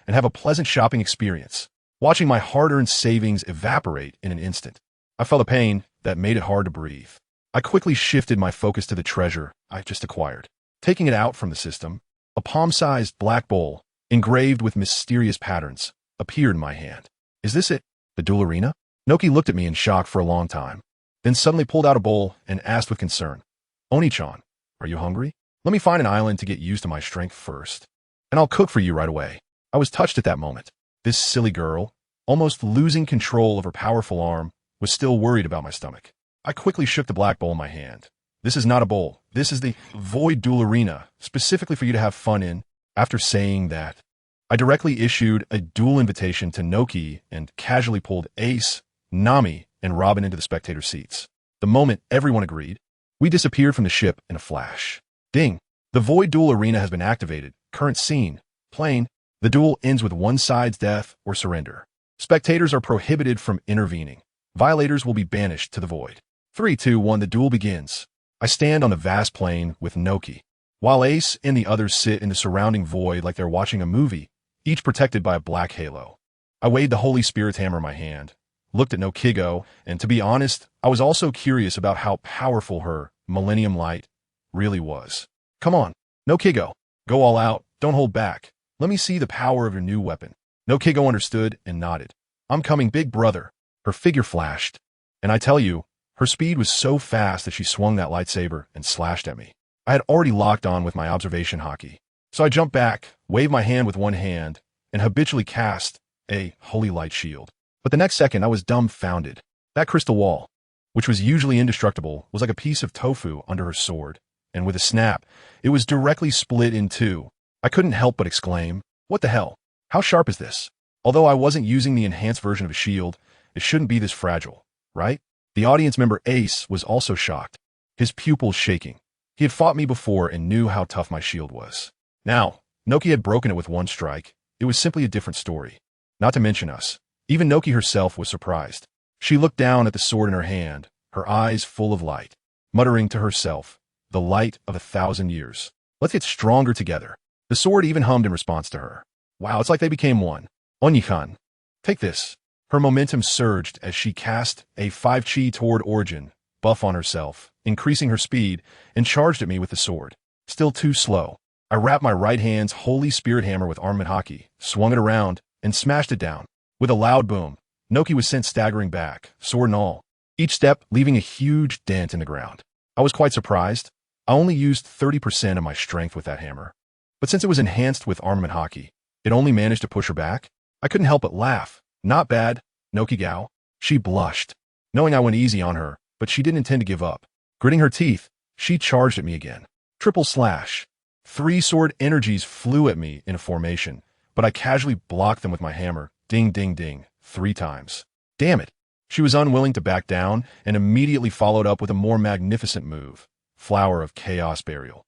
and have a pleasant shopping experience. Watching my hard-earned savings evaporate in an instant. I felt a pain that made it hard to breathe. I quickly shifted my focus to the treasure I just acquired. Taking it out from the system, a palm-sized black bowl, engraved with mysterious patterns, appeared in my hand. Is this it? The duel arena? Noki looked at me in shock for a long time, then suddenly pulled out a bowl and asked with concern, Oni-chan, are you hungry? Let me find an island to get used to my strength first, and I'll cook for you right away. I was touched at that moment. This silly girl, almost losing control of her powerful arm, was still worried about my stomach. I quickly shook the black bowl in my hand. This is not a bowl. This is the Void Duel Arena, specifically for you to have fun in. After saying that, I directly issued a duel invitation to Noki and casually pulled Ace, Nami, and Robin into the spectator seats. The moment everyone agreed, we disappeared from the ship in a flash. Ding! The Void Duel Arena has been activated. Current scene. Plain. The duel ends with one side's death or surrender. Spectators are prohibited from intervening. Violators will be banished to the void. 3, 2, 1, the duel begins. I stand on the vast plain with Noki, while Ace and the others sit in the surrounding void like they're watching a movie, each protected by a black halo. I weighed the Holy Spirit's hammer in my hand, looked at Nokigo, and to be honest, I was also curious about how powerful her Millennium Light really was. Come on, Nokigo, go all out, don't hold back. Let me see the power of your new weapon. Nokigo understood and nodded. I'm coming, big brother. Her figure flashed, and I tell you, her speed was so fast that she swung that lightsaber and slashed at me. I had already locked on with my observation hockey, so I jumped back, waved my hand with one hand, and habitually cast a holy light shield. But the next second, I was dumbfounded. That crystal wall, which was usually indestructible, was like a piece of tofu under her sword, and with a snap, it was directly split in two. I couldn't help but exclaim, what the hell? How sharp is this? Although I wasn't using the enhanced version of a shield, it shouldn't be this fragile, right? The audience member Ace was also shocked, his pupils shaking. He had fought me before and knew how tough my shield was. Now, Noki had broken it with one strike. It was simply a different story. Not to mention us. Even Noki herself was surprised. She looked down at the sword in her hand, her eyes full of light, muttering to herself, the light of 1,000 years. Let's get stronger together. The sword even hummed in response to her. Wow, it's like they became one. Onyi-kan, take this. Her momentum surged as she cast a 5-chi toward Origin, buff on herself, increasing her speed, and charged at me with the sword. Still too slow. I wrapped my right hand's Holy Spirit hammer with armament hockey, swung it around, and smashed it down. With a loud boom, Noki was sent staggering back, sword and all, each step leaving a huge dent in the ground. I was quite surprised. I only used 30% of my strength with that hammer. But since it was enhanced with armament hockey, it only managed to push her back. I couldn't help but laugh. Not bad, Noki Gao. She blushed. knowing I went easy on her, but she didn't intend to give up. Gritting her teeth, she charged at me again. Triple slash. 3 sword energies flew at me in a formation, but I casually blocked them with my hammer, ding ding ding, 3 times. Damn it. She was unwilling to back down and immediately followed up with a more magnificent move, Flower of Chaos Burial.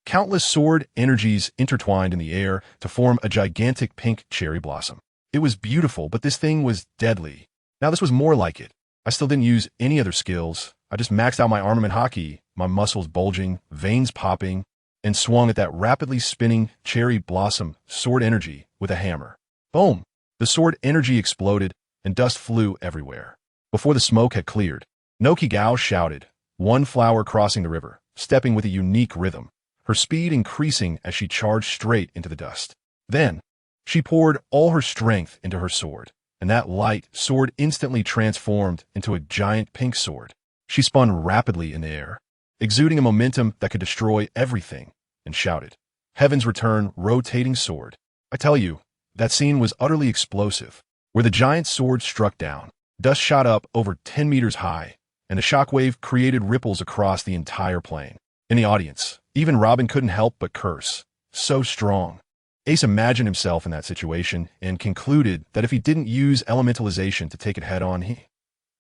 Countless sword energies intertwined in the air to form a gigantic pink cherry blossom. It was beautiful, but this thing was deadly. Now this was more like it. I still didn't use any other skills. I just maxed out my armament hockey, my muscles bulging, veins popping, and swung at that rapidly spinning cherry blossom sword energy with a hammer. Boom! The sword energy exploded, and dust flew everywhere. Before the smoke had cleared, Nuothe shouted, one flower crossing the river, stepping with a unique rhythm, her speed increasing as she charged straight into the dust. Then, she poured all her strength into her sword, and that light sword instantly transformed into a giant pink sword. She spun rapidly in the air, exuding a momentum that could destroy everything, and shouted, Heaven's Return, rotating sword. I tell you, that scene was utterly explosive. Where the giant sword struck down, dust shot up over 10 meters high, and the shockwave created ripples across the entire plain. In the audience, even Robin couldn't help but curse. So strong. Ace imagined himself in that situation and concluded that if he didn't use elementalization to take it head-on, he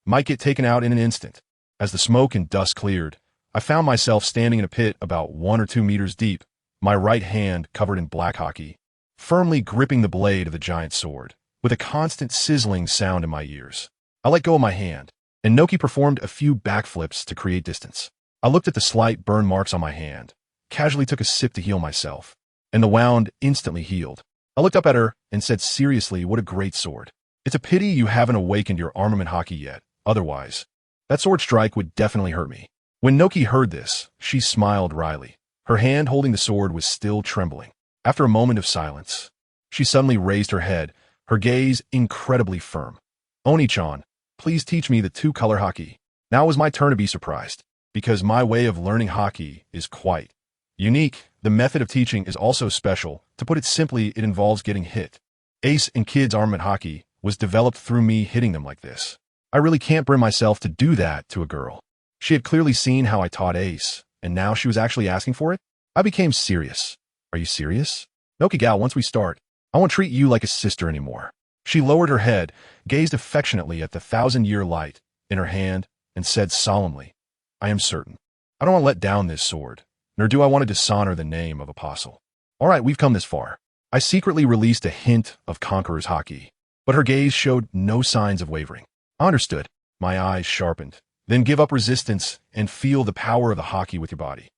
might get taken out in an instant. As the smoke and dust cleared, I found myself standing in a pit about 1 or 2 meters deep, my right hand covered in black hockey, firmly gripping the blade of the giant sword, with a constant sizzling sound in my ears. I let go of my hand, and Nuothe performed a few backflips to create distance. I looked at the slight burn marks on my hand, casually took a sip to heal myself, and the wound instantly healed. I looked up at her and said seriously, what a great sword. It's a pity you haven't awakened your armament hockey yet, otherwise, that sword strike would definitely hurt me. When Nuothe heard this, she smiled wryly. Her hand holding the sword was still trembling. After a moment of silence, she suddenly raised her head, her gaze incredibly firm. Oni-chan, please teach me the 2-color hockey. Now it was my turn to be surprised, because my way of learning hockey is quite unique. The method of teaching is also special. To put it simply, it involves getting hit. Ace and Kid's armament hockey was developed through me hitting them like this. I really can't bring myself to do that to a girl. She had clearly seen how I taught Ace, and now she was actually asking for it? I became serious. Are you serious? Nuothe, once we start, I won't treat you like a sister anymore. She lowered her head, gazed affectionately at the 1,000-year light in her hand, and said solemnly, I am certain. I don't want to let down this sword, nor do I want to dishonor the name of Apostle. All right, we've come this far. I secretly released a hint of Conqueror's hockey, but her gaze showed no signs of wavering. I understood. My eyes sharpened. Then give up resistance and feel the power of the hockey with your body.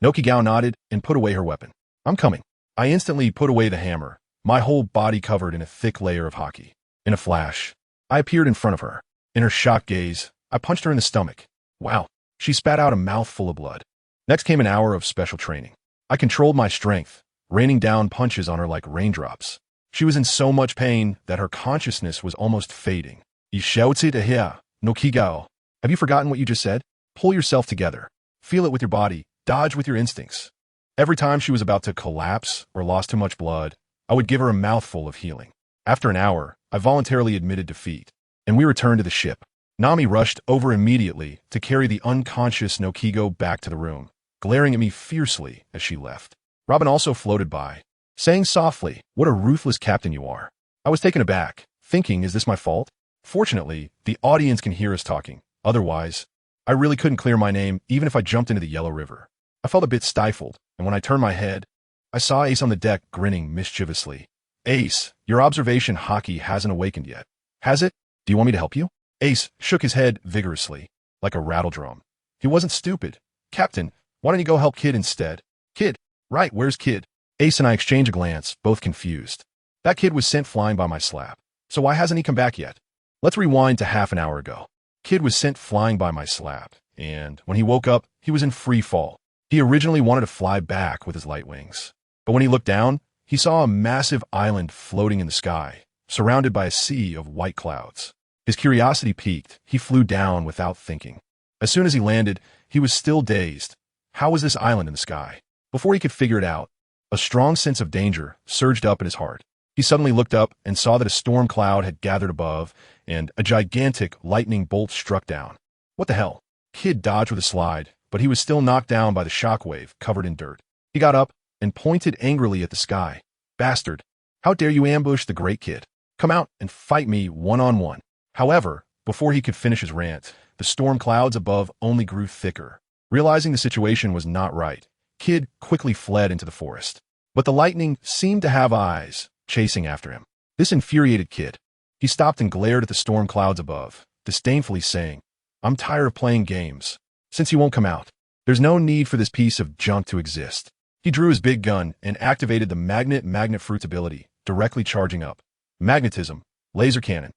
Nuothe nodded and put away her weapon. I'm coming. I instantly put away the hammer, my whole body covered in a thick layer of hockey. In a flash, I appeared in front of her. In her shocked gaze, I punched her in the stomach. Wow. She spat out a mouthful of blood. Next came an hour of special training. I controlled my strength, raining down punches on her like raindrops. She was in so much pain that her consciousness was almost fading. Nuothe, have you forgotten what you just said? Pull yourself together. Feel it with your body. Dodge with your instincts. Every time she was about to collapse or lost too much blood, I would give her a mouthful of healing. After an hour, I voluntarily admitted defeat, and we returned to the ship. Nami rushed over immediately to carry the unconscious Nuothe back to the room, glaring at me fiercely as she left. Robin also floated by, saying softly, what a ruthless captain you are. I was taken aback, thinking, is this my fault? Fortunately, the audience can hear us talking. Otherwise, I really couldn't clear my name even if I jumped into the Yellow River. I felt a bit stifled, and when I turned my head, I saw Ace on the deck grinning mischievously. Ace, your observation hockey hasn't awakened yet. Has it? Do you want me to help you? Ace shook his head vigorously, like a rattledrum. He wasn't stupid. Captain, why don't you go help Kid instead? Kid? Right, where's Kid? Ace and I exchanged a glance, both confused. That kid was sent flying by my slap. So why hasn't he come back yet? Let's rewind to half an hour ago. Kid was sent flying by my slap, and when he woke up, he was in free fall. He originally wanted to fly back with his light wings. But when he looked down, he saw a massive island floating in the sky, surrounded by a sea of white clouds. His curiosity piqued. He flew down without thinking. As soon as he landed, he was still dazed. How was this island in the sky? Before he could figure it out, a strong sense of danger surged up in his heart. He suddenly looked up and saw that a storm cloud had gathered above, and a gigantic lightning bolt struck down. What the hell? Kid dodged with a slide, but he was still knocked down by the shockwave, covered in dirt. He got up and pointed angrily at the sky. Bastard! How dare you ambush the great kid? Come out and fight me one-on-one. However, before he could finish his rant, the storm clouds above only grew thicker. Realizing the situation was not right, Kid quickly fled into the forest. But the lightning seemed to have eyes, chasing after him. This infuriated Kid. He stopped and glared at the storm clouds above, disdainfully saying, "I'm tired of playing games. Since you won't come out, there's no need for this piece of junk to exist." He drew his big gun and activated the magnet fruits ability, directly charging up. Magnetism, laser cannon.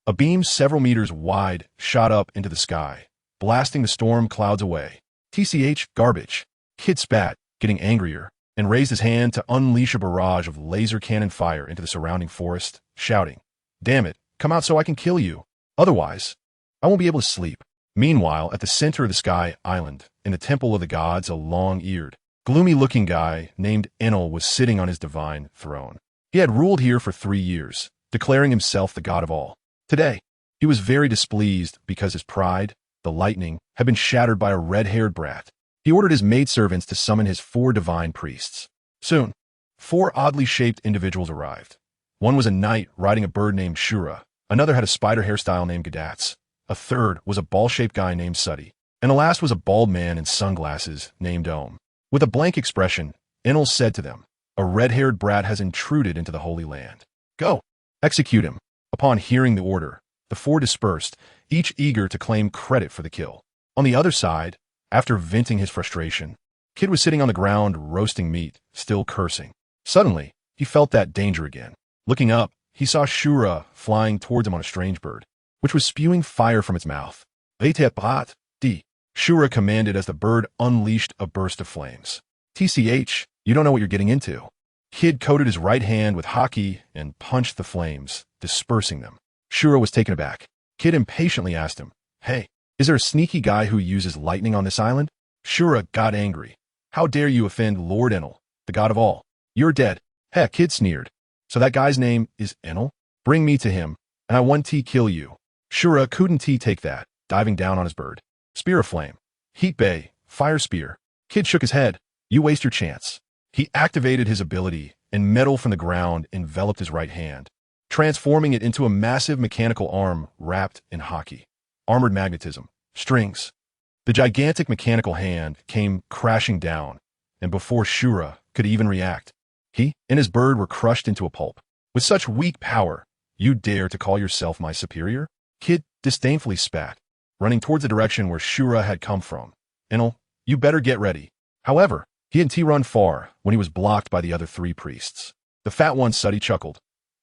A beam several meters wide shot up into the sky, blasting the storm clouds away. TCH, garbage. Kid spat, getting angrier, and raised his hand to unleash a barrage of laser cannon fire into the surrounding forest, shouting, "Damn it, come out so I can kill you. Otherwise, I won't be able to sleep." Meanwhile, at the center of the Sky Island, in the Temple of the Gods, a long-eared, gloomy-looking guy named Enel was sitting on his divine throne. He had ruled here for 3 years, declaring himself the god of all. Today, he was very displeased because his pride, the lightning, had been shattered by a red-haired brat. He ordered his maidservants to summon his 4 divine priests. Soon, 4 oddly shaped individuals arrived. One was a knight riding a bird named Shura, another had a spider hairstyle named Gadatz, a third was a ball-shaped guy named Suddy, and the last was a bald man in sunglasses named Ohm. With a blank expression, Enel said to them, "A red-haired brat has intruded into the Holy Land. Go, execute him." Upon hearing the order, the 4 dispersed, each eager to claim credit for the kill. On the other side, after venting his frustration, Kid was sitting on the ground roasting meat, still cursing. Suddenly, he felt that danger again. Looking up, he saw Shura flying towards him on a strange bird, which was spewing fire from its mouth. "Vetet D. Shura commanded as the bird unleashed a burst of flames. "TCH, you don't know what you're getting into." Kid coated his right hand with hockey and punched the flames, dispersing them. Shura was taken aback. Kid impatiently asked him, "Hey, is there a sneaky guy who uses lightning on this island?" Shura got angry. "How dare you offend Lord Enel, the god of all? You're dead." Heck, Kid sneered. "So that guy's name is Enel? Bring me to him, and I want to kill you." Shura couldn't take that, diving down on his bird. Spear of flame. Heat bay. Fire spear. Kid shook his head. "You waste your chance." He activated his ability, and metal from the ground enveloped his right hand, transforming it into a massive mechanical arm wrapped in hockey. Armored magnetism. Strings. The gigantic mechanical hand came crashing down, and before Shura could even react, he and his bird were crushed into a pulp. "With such weak power, you dare to call yourself my superior?" Kid disdainfully spat, running towards the direction where Shura had come from. "Enel, you better get ready." However, he hadn't run far when he was blocked by the other 3 priests. The fat one, Suddy, chuckled.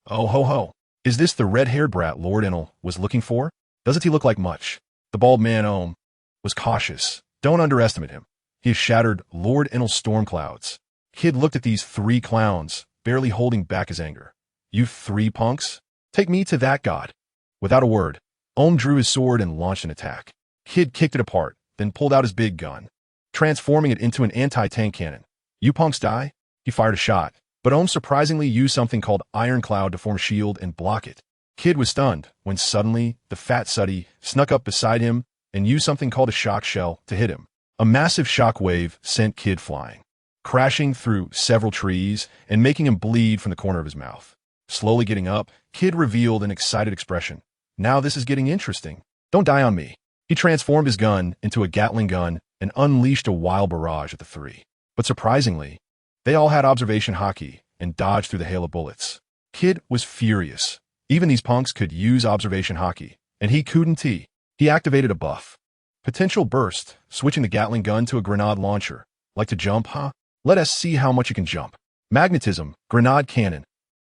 "Oh ho ho, is this the red-haired brat Lord Enel was looking for? Doesn't he look like much?" The bald man, Ohm, was cautious. "Don't underestimate him. He has shattered Lord Enel's storm clouds." Kid looked at these 3 clowns, barely holding back his anger. "You 3 punks? Take me to that god." Without a word, Ohm drew his sword and launched an attack. Kid kicked it apart, then pulled out his big gun, transforming it into an anti-tank cannon. "You punks die?" He fired a shot, but Ohm surprisingly used something called Iron Cloud to form a shield and block it. Kid was stunned when suddenly the fat Suddy snuck up beside him and used something called a shock shell to hit him. A massive shock wave sent Kid flying, crashing through several trees and making him bleed from the corner of his mouth. Slowly getting up, Kid revealed an excited expression. "Now this is getting interesting. Don't die on me." He transformed his gun into a Gatling gun and unleashed a wild barrage at the 3. But surprisingly, they all had observation hockey and dodged through the hail of bullets. Kid was furious. Even these punks could use observation hockey, and he couldn't. He activated a buff. Potential burst, switching the Gatling gun to a grenade launcher. "Like to jump, huh? Let us see how much you can jump." Magnetism, grenade cannon.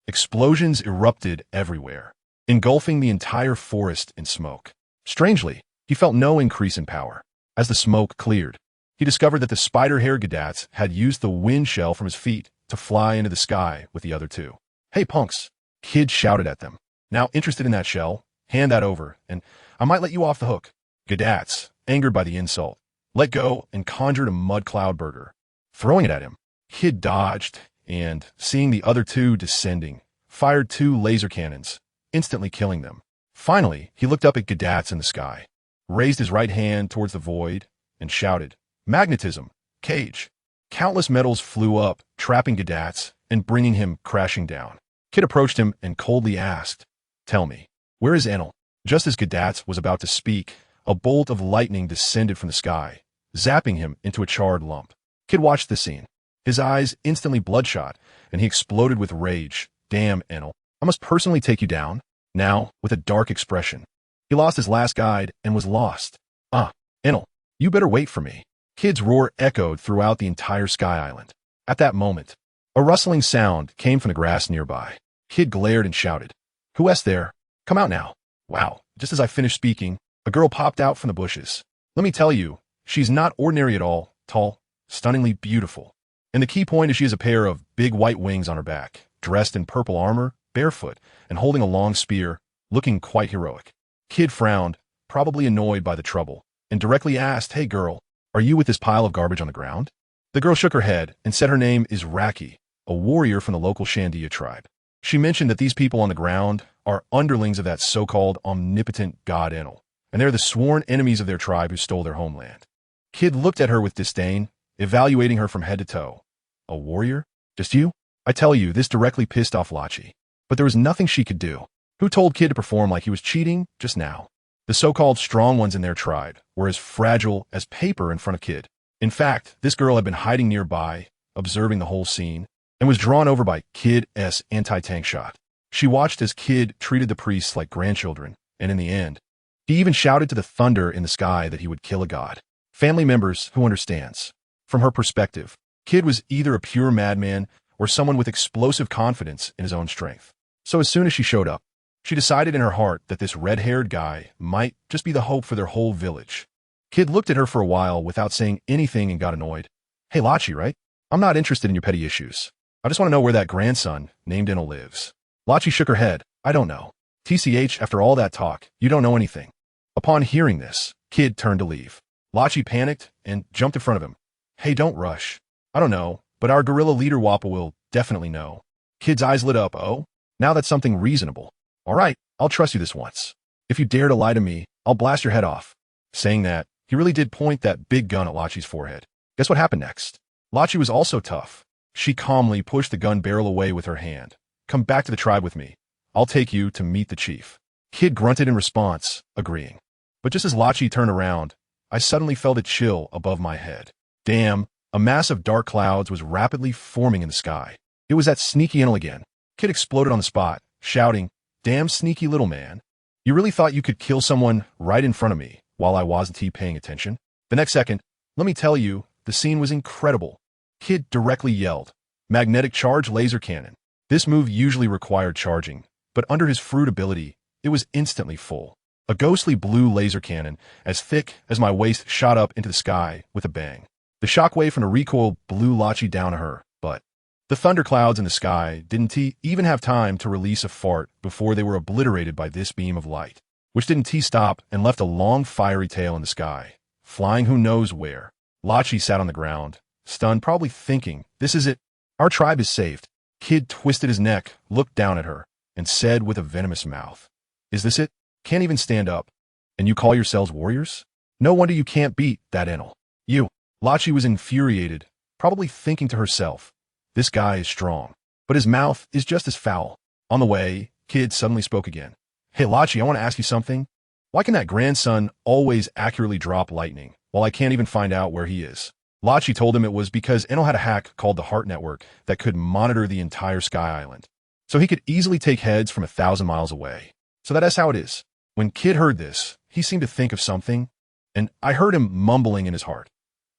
Explosions erupted everywhere, engulfing the entire forest in smoke. Strangely, he felt no increase in power. As the smoke cleared, he discovered that the spider-haired Gadatz had used the wind shell from his feet to fly into the sky with the other 2. "Hey, punks!" Kid shouted at them. "Now interested in that shell? Hand that over, and I might let you off the hook." Gadatz, angered by the insult, let go and conjured a mud cloud burger. Throwing it at him, Kid dodged, and, seeing the other 2 descending, fired 2 laser cannons, instantly killing them. Finally, he looked up at Gadatz in the sky, raised his right hand towards the void, and shouted, "Magnetism! Cage!" Countless metals flew up, trapping Gadatz and bringing him crashing down. Kid approached him and coldly asked, "Tell me, where is Enel?" Just as Gadatz was about to speak, a bolt of lightning descended from the sky, zapping him into a charred lump. Kid watched the scene, his eyes instantly bloodshot, and he exploded with rage. "Damn, Enel, I must personally take you down." Now, with a dark expression, he lost his last guide and was lost. Enel, you better wait for me." Kid's roar echoed throughout the entire Sky Island. At that moment, a rustling sound came from the grass nearby. Kid glared and shouted, "Who is there? Come out now." Wow, just as I finished speaking, a girl popped out from the bushes. Let me tell you, she's not ordinary at all, tall, stunningly beautiful. And the key point is she has a pair of big white wings on her back, dressed in purple armor, barefoot, and holding a long spear, looking quite heroic. Kid frowned, probably annoyed by the trouble, and directly asked, "Hey girl, are you with this pile of garbage on the ground?" The girl shook her head and said her name is Raki, a warrior from the local Shandia tribe. She mentioned that these people on the ground are underlings of that so-called omnipotent god Enel, and they're the sworn enemies of their tribe who stole their homeland. Kid looked at her with disdain, evaluating her from head to toe. A warrior? Just you? I tell you, this directly pissed off Lachi. But there was nothing she could do. Who told Kid to perform like he was cheating just now? The so-called strong ones in their tribe were as fragile as paper in front of Kid. In fact, this girl had been hiding nearby, observing the whole scene, and was drawn over by Kid's anti-tank shot. She watched as Kid treated the priests like grandchildren, and in the end, he even shouted to the thunder in the sky that he would kill a god. Family members who understands. From her perspective, Kid was either a pure madman or someone with explosive confidence in his own strength. So as soon as she showed up, she decided in her heart that this red-haired guy might just be the hope for their whole village. Kid looked at her for a while without saying anything and got annoyed. "Hey, Lachi, right? I'm not interested in your petty issues. I just want to know where that grandson named Enel lives." Lachi shook her head. "I don't know. TCH, after all that talk, you don't know anything." Upon hearing this, Kid turned to leave. Lachi panicked and jumped in front of him. "Hey, don't rush. I don't know, but our guerrilla leader Wappa will definitely know." Kid's eyes lit up. "Oh, now that's something reasonable. All right, I'll trust you this once. If you dare to lie to me, I'll blast your head off." Saying that, he really did point that big gun at Lachi's forehead. Guess what happened next? Lachi was also tough. She calmly pushed the gun barrel away with her hand. "Come back to the tribe with me. I'll take you to meet the chief." Kid grunted in response, agreeing. But just as Lachi turned around, I suddenly felt a chill above my head. Damn, a mass of dark clouds was rapidly forming in the sky. It was that sneaky Enel again. Kid exploded on the spot, shouting, "Damn sneaky little man. You really thought you could kill someone right in front of me while I wasn't paying attention?" The next second, let me tell you, the scene was incredible. Kid directly yelled, "Magnetic charge laser cannon." This move usually required charging, but under his fruit ability, it was instantly full. A ghostly blue laser cannon, as thick as my waist, shot up into the sky with a bang. The shockwave from the recoil blew Lachi down to her, but the thunderclouds in the sky didn't even have time to release a fart before they were obliterated by this beam of light, which didn't stop and left a long fiery tail in the sky, flying who knows where. Lachi sat on the ground, stunned, probably thinking, "This is it. Our tribe is saved." Kid twisted his neck, looked down at her, and said with a venomous mouth, "Is this it? Can't even stand up. And you call yourselves warriors? No wonder you can't beat that Enel. You." Lachi was infuriated, probably thinking to herself, "This guy is strong, but his mouth is just as foul." On the way, Kid suddenly spoke again. "Hey Lachi, I want to ask you something. Why can that grandson always accurately drop lightning, while I can't even find out where he is?" Lachi told him it was because Enel had a hack called the Heart Network that could monitor the entire Sky Island, so he could easily take heads from 1,000 miles away. So that's how it is. When Kid heard this, he seemed to think of something, and I heard him mumbling in his heart.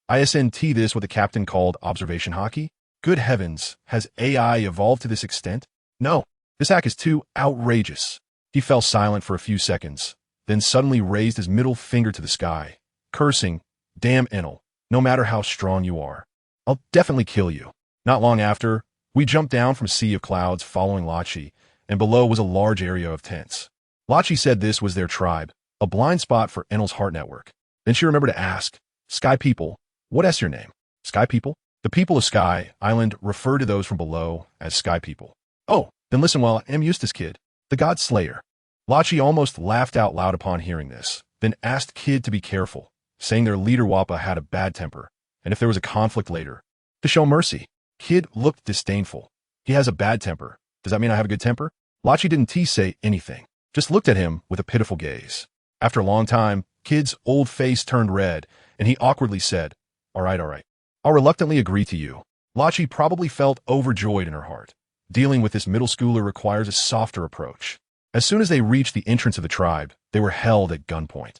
"Isn't this what the captain called observation hockey? Good heavens, has AI evolved to this extent? No, this hack is too outrageous." He fell silent for a few seconds, then suddenly raised his middle finger to the sky, cursing, "Damn Enel, no matter how strong you are, I'll definitely kill you." Not long after, we jumped down from a sea of clouds following Lachi, and below was a large area of tents. Lachi said this was their tribe, a blind spot for Enel's Heart Network. Then she remembered to ask, "Sky people, what is your name?" "Sky people?" The people of Sky Island refer to those from below as Sky people. "Oh, Then listen while I am Eustace Kid, the God Slayer. Lachi almost laughed out loud upon hearing this, then asked Kid to be careful, saying their leader Wappa had a bad temper, and if there was a conflict later, to show mercy. Kid looked disdainful. He has a bad temper. Does that mean I have a good temper? Lachi didn't say anything, just looked at him with a pitiful gaze. After a long time, Kid's old face turned red, and he awkwardly said, all right. I'll reluctantly agree to you. Lachi probably felt overjoyed in her heart. Dealing with this middle schooler requires a softer approach. As soon as they reached the entrance of the tribe, they were held at gunpoint.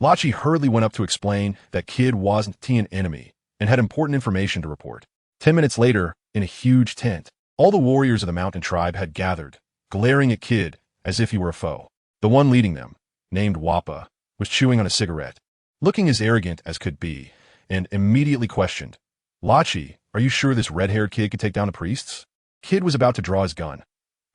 Lachi hurriedly went up to explain that Kid wasn't an enemy and had important information to report. 10 minutes later, in a huge tent, all the warriors of the mountain tribe had gathered, glaring at Kid as if he were a foe. The one leading them, named Wappa, was chewing on a cigarette, looking as arrogant as could be, and immediately questioned, Lachi, are you sure this red-haired kid could take down the priests? Kid was about to draw his gun.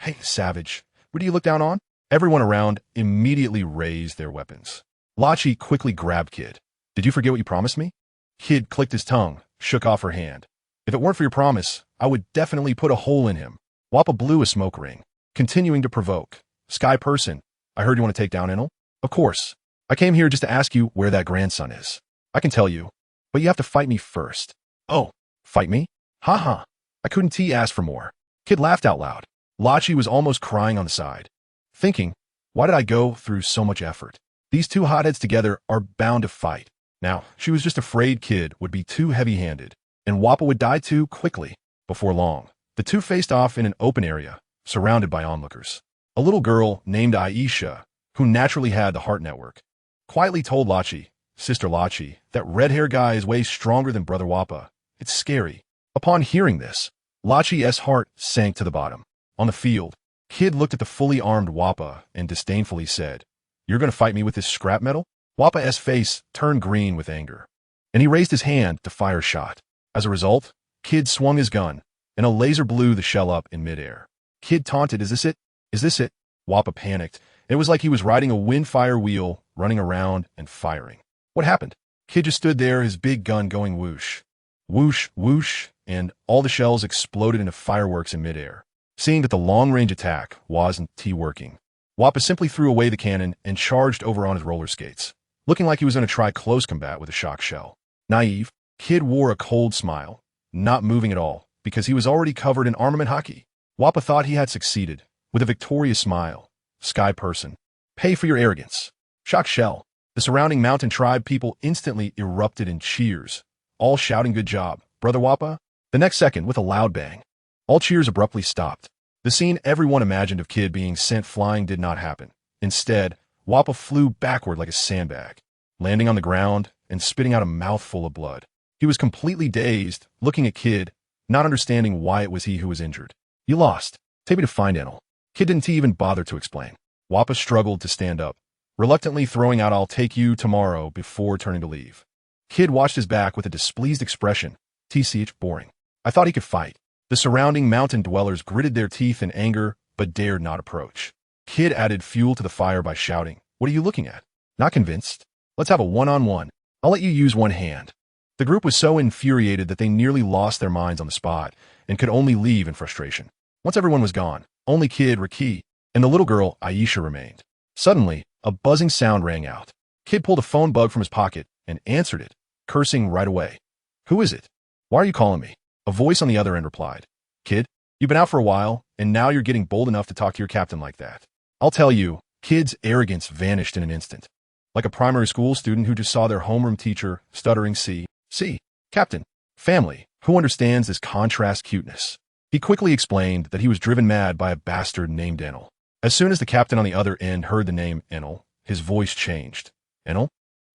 Hey, savage, what do you look down on? Everyone around immediately raised their weapons. Lachi quickly grabbed Kid. Did you forget what you promised me? Kid clicked his tongue, shook off her hand. If it weren't for your promise, I would definitely put a hole in him. Wappa blew a smoke ring, continuing to provoke. Sky Person, I heard you want to take down Enel? Of course. I came here just to ask you where that grandson is. I can tell you, but you have to fight me first. Oh, fight me? Ha. I couldn't ask for more. Kid laughed out loud. Lachi was almost crying on the side, thinking, why did I go through so much effort? These two hotheads together are bound to fight. Now, she was just afraid Kid would be too heavy-handed, and Wappa would die too quickly. Before long, the two faced off in an open area, surrounded by onlookers. A little girl named Aisha, who naturally had the heart network, quietly told Lachi, Sister Lachi, that red-hair guy is way stronger than Brother Wappa. It's scary. Upon hearing this, Lachi's heart sank to the bottom. On the field, Kid looked at the fully armed Wappa and disdainfully said, You're going to fight me with this scrap metal? Wappa's face turned green with anger, and he raised his hand to fire a shot. As a result, Kid swung his gun, and a laser blew the shell up in midair. Kid taunted, Is this it? Is this it? Wappa panicked. It was like he was riding a windfire wheel, running around and firing. What happened? Kid just stood there, his big gun going whoosh. Whoosh, whoosh, and all the shells exploded into fireworks in midair. Seeing that the long-range attack wasn't working, Wappa simply threw away the cannon and charged over on his roller skates, looking like he was going to try close combat with a shock shell. Naive, Kid wore a cold smile, not moving at all, because he was already covered in armament hockey. Wappa thought he had succeeded, with a victorious smile. Sky Person, pay for your arrogance. Shock shell. The surrounding mountain tribe people instantly erupted in cheers, all shouting good job, Brother Wappa. The next second, with a loud bang, all cheers abruptly stopped. The scene everyone imagined of Kid being sent flying did not happen. Instead, Wappa flew backward like a sandbag, landing on the ground and spitting out a mouthful of blood. He was completely dazed, looking at Kid, not understanding why it was he who was injured. You lost. Take me to find Enel. Kid didn't even bother to explain. Wappa struggled to stand up, reluctantly throwing out I'll take you tomorrow before turning to leave. Kid watched his back with a displeased expression. TCH boring. I thought he could fight. The surrounding mountain dwellers gritted their teeth in anger, but dared not approach. Kid added fuel to the fire by shouting, What are you looking at? Not convinced? Let's have a one-on-one. I'll let you use one hand. The group was so infuriated that they nearly lost their minds on the spot and could only leave in frustration. Once everyone was gone, only Kid, Raki, and the little girl, Aisha, remained. Suddenly, a buzzing sound rang out. Kid pulled a phone bug from his pocket and answered it, cursing right away. Who is it? Why are you calling me? A voice on the other end replied. Kid, you've been out for a while, and now you're getting bold enough to talk to your captain like that. I'll tell you, Kid's arrogance vanished in an instant. Like a primary school student who just saw their homeroom teacher stuttering see, Captain, family, who understands this contrast cuteness. He quickly explained that he was driven mad by a bastard named Enel. As soon as the captain on the other end heard the name Enel, his voice changed. Enel?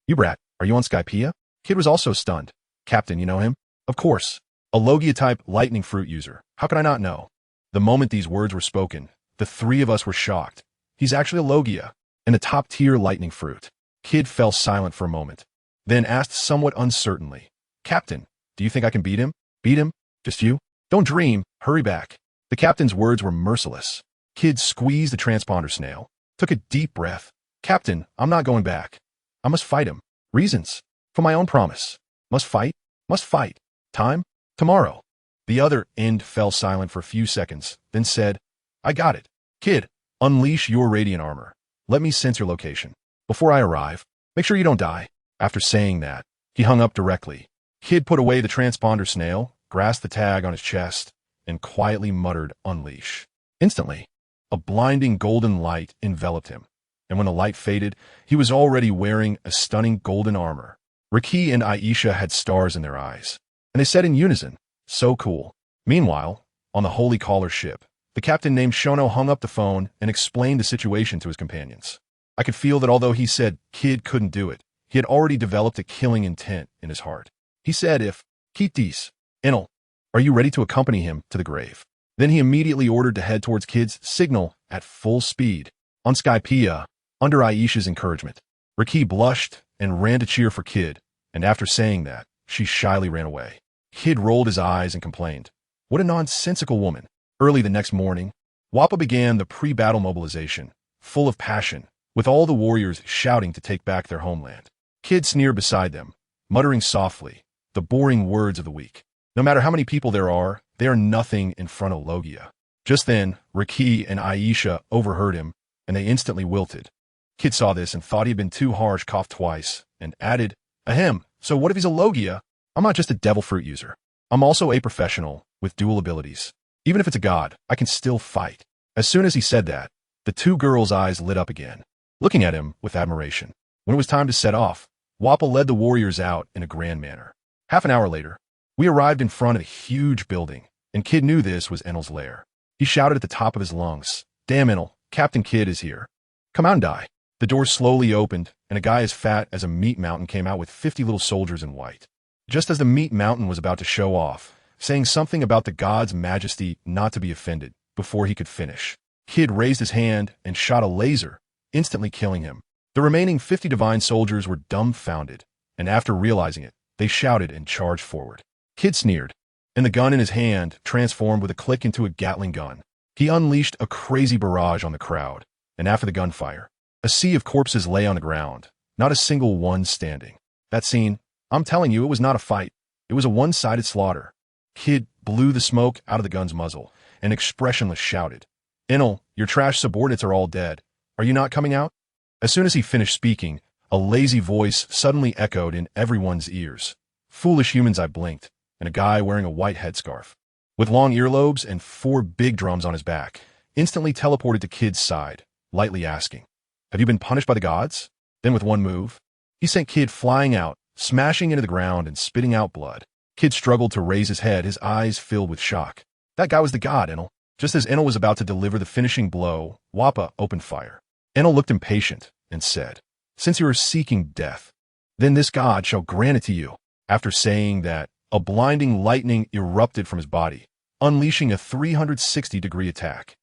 You brat, are you on Skypea? Kid was also stunned. Captain, you know him? Of course. A Logia-type lightning fruit user. How could I not know? The moment these words were spoken, the three of us were shocked. He's actually a Logia, and a top-tier lightning fruit. Kid fell silent for a moment, then asked somewhat uncertainly, Captain, do you think I can beat him? Beat him? Just you? Don't dream. Hurry back. The captain's words were merciless. Kid squeezed the transponder snail, took a deep breath. Captain, I'm not going back. I must fight him. Reasons. For my own promise. Must fight. Must fight. Time? Tomorrow. The other end fell silent for a few seconds, then said, I got it. Kid, unleash your radiant armor. Let me sense your location. Before I arrive, make sure you don't die. After saying that, he hung up directly. Kid put away the transponder snail, grasped the tag on his chest, and quietly muttered, "Unleash." Instantly, a blinding golden light enveloped him, and when the light faded, he was already wearing a stunning golden armor. Raki and Aisha had stars in their eyes, and they said in unison, "So cool." Meanwhile, on the Holy Caller ship, the captain named Shono hung up the phone and explained the situation to his companions. I could feel that although he said Kid couldn't do it, he had already developed a killing intent in his heart. He said, "If Kitis, Enel, are you ready to accompany him to the grave?" Then he immediately ordered to head towards Kid's signal at full speed. On Skypea, under Aisha's encouragement, Raki blushed and ran to cheer for Kid, and after saying that, she shyly ran away. Kid rolled his eyes and complained, "What a nonsensical woman." Early the next morning, Wappa began the pre-battle mobilization, full of passion, with all the warriors shouting to take back their homeland. Kid sneered beside them, muttering softly, the boring words of the week. No matter how many people there are, they are nothing in front of Logia. Just then, Raki and Aisha overheard him, and they instantly wilted. Kid saw this and thought he had been too harsh, coughed twice, and added, "Ahem, so what if he's a Logia? I'm not just a devil fruit user. I'm also a professional with dual abilities. Even if it's a god, I can still fight." As soon as he said that, the two girls' eyes lit up again, looking at him with admiration. When it was time to set off, Wappa led the warriors out in a grand manner. Half an hour later, we arrived in front of a huge building, and Kid knew this was Enel's lair. He shouted at the top of his lungs, "Damn Enel, Captain Kid is here. Come out and die." The door slowly opened, and a guy as fat as a meat mountain came out with 50 little soldiers in white. Just as the meat mountain was about to show off, saying something about the god's majesty not to be offended, before he could finish, Kid raised his hand and shot a laser, instantly killing him. The remaining 50 divine soldiers were dumbfounded, and after realizing it, they shouted and charged forward. Kid sneered, and the gun in his hand transformed with a click into a Gatling gun. He unleashed a crazy barrage on the crowd, and after the gunfire, a sea of corpses lay on the ground, not a single one standing. That scene, I'm telling you, it was not a fight. It was a one-sided slaughter. Kid blew the smoke out of the gun's muzzle, and expressionless shouted, "Enel, your trash subordinates are all dead. Are you not coming out?" As soon as he finished speaking, a lazy voice suddenly echoed in everyone's ears. "Foolish humans," I blinked, and a guy wearing a white headscarf, with long earlobes and 4 big drums on his back, instantly teleported to Kid's side, lightly asking, "Have you been punished by the gods?" Then with one move, he sent Kid flying out, smashing into the ground and spitting out blood. Kid struggled to raise his head, his eyes filled with shock. That guy was the god, Enel. Just as Enel was about to deliver the finishing blow, Wappa opened fire. Enel looked impatient and said, "Since you are seeking death, then this god shall grant it to you." After saying that, a blinding lightning erupted from his body, unleashing a 360-degree attack.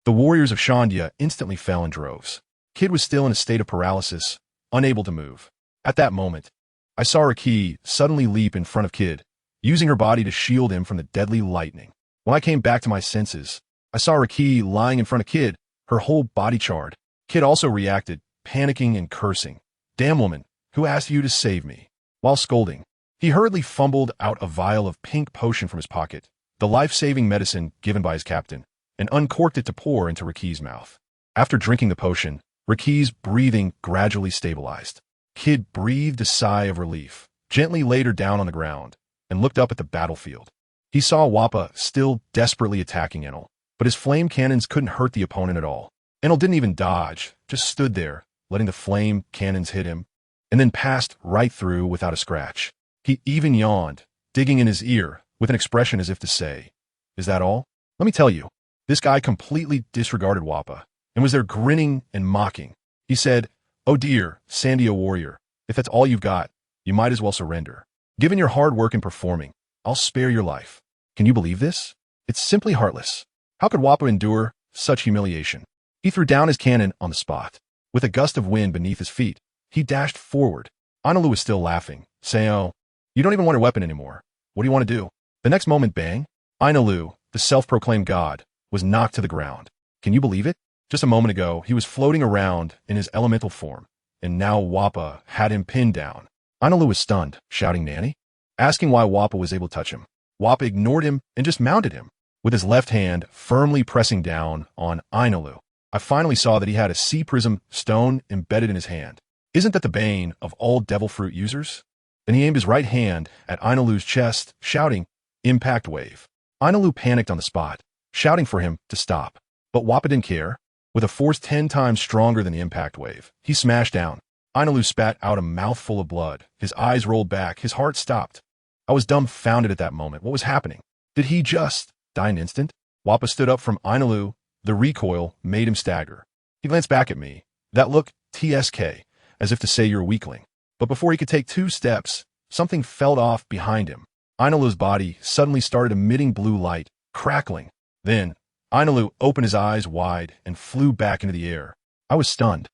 The warriors of Shandia instantly fell in droves. Kid was still in a state of paralysis, unable to move. At that moment, I saw Raki suddenly leap in front of Kid, using her body to shield him from the deadly lightning. When I came back to my senses, I saw Raki lying in front of Kid, her whole body charred. Kid also reacted, panicking and cursing. "Damn woman, who asked you to save me?" While scolding, he hurriedly fumbled out a vial of pink potion from his pocket, the life-saving medicine given by his captain, and uncorked it to pour into Raki's mouth. After drinking the potion, Raki's breathing gradually stabilized. Kid breathed a sigh of relief, gently laid her down on the ground, and looked up at the battlefield. He saw Wappa still desperately attacking Enel, but his flame cannons couldn't hurt the opponent at all. Enel didn't even dodge, just stood there, letting the flame cannons hit him, and then passed right through without a scratch. He even yawned, digging in his ear, with an expression as if to say, "Is that all?" Let me tell you, this guy completely disregarded Wappa, and was there grinning and mocking. He said, "Oh dear, Sandia warrior, if that's all you've got, you might as well surrender. Given your hard work in performing, I'll spare your life." Can you believe this? It's simply heartless. How could Wappa endure such humiliation? He threw down his cannon on the spot. With a gust of wind beneath his feet, he dashed forward. Analu was still laughing, saying, "Oh, you don't even want a weapon anymore. What do you want to do?" The next moment, bang, Ainalu, the self-proclaimed god, was knocked to the ground. Can you believe it? Just a moment ago, he was floating around in his elemental form, and now Wappa had him pinned down. Ainalu was stunned, shouting "Nanny?" asking why Wappa was able to touch him. Wappa ignored him and just mounted him. with his left hand firmly pressing down on Ainalu. I finally saw that he had a sea prism stone embedded in his hand. Isn't that the bane of all devil fruit users? Then he aimed his right hand at Ainalu's chest, shouting, "Impact wave." Ainalu panicked on the spot, shouting for him to stop. But Wappa didn't care. With a force 10 times stronger than the impact wave, he smashed down. Ainalu spat out a mouthful of blood. His eyes rolled back. His heart stopped. I was dumbfounded at that moment. What was happening? Did he just die an instant? Wappa stood up from Ainalu. The recoil made him stagger. He glanced back at me. That look, TSK, as if to say you're a weakling. But before he could take 2 steps, something fell off behind him. Ainalu's body suddenly started emitting blue light, crackling. Then, Ainalu opened his eyes wide and flew back into the air. I was stunned.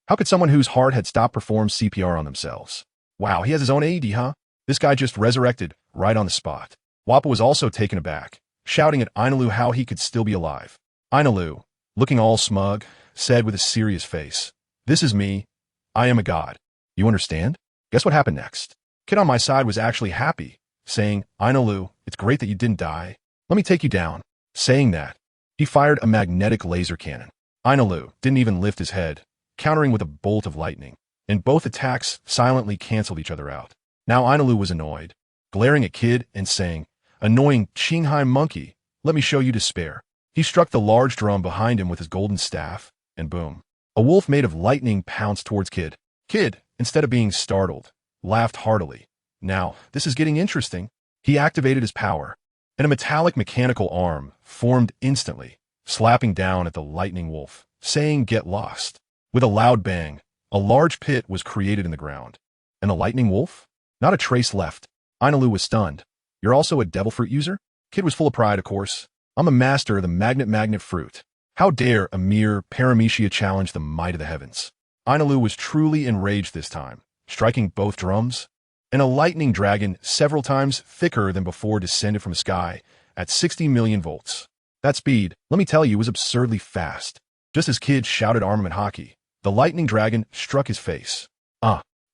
How could someone whose heart had stopped perform CPR on themselves? Wow, he has his own AED, huh? This guy just resurrected right on the spot. Wappa was also taken aback, shouting at Ainalu how he could still be alive. Ainalu, looking all smug, said with a serious face, "This is me. I am a god. You understand?" Guess what happened next? Kid on my side was actually happy, saying, "Ainalu, it's great that you didn't die. Let me take you down." Saying that, he fired a magnetic laser cannon. Ainalu didn't even lift his head, countering with a bolt of lightning, and both attacks silently canceled each other out. Now Ainalu was annoyed, glaring at Kid and saying, "Annoying Qinghai monkey, let me show you despair." He struck the large drum behind him with his golden staff, and boom. A wolf made of lightning pounced towards Kid. Kid, instead of being startled, laughed heartily. Now, this is getting interesting. He activated his power, and a metallic mechanical arm formed instantly, slapping down at the lightning wolf, saying, "Get lost." With a loud bang, a large pit was created in the ground. And the lightning wolf? Not a trace left. Ainalu was stunned. "You're also a devil fruit user?" Kid was full of pride, of course. "I'm a master of the magnet fruit. How dare a mere paramecia challenge the might of the heavens?" Ainalu was truly enraged this time, striking both drums, and a lightning dragon several times thicker than before descended from the sky at 60 million volts. That speed, let me tell you, was absurdly fast. Just as Kid shouted armament hockey, the lightning dragon struck his face.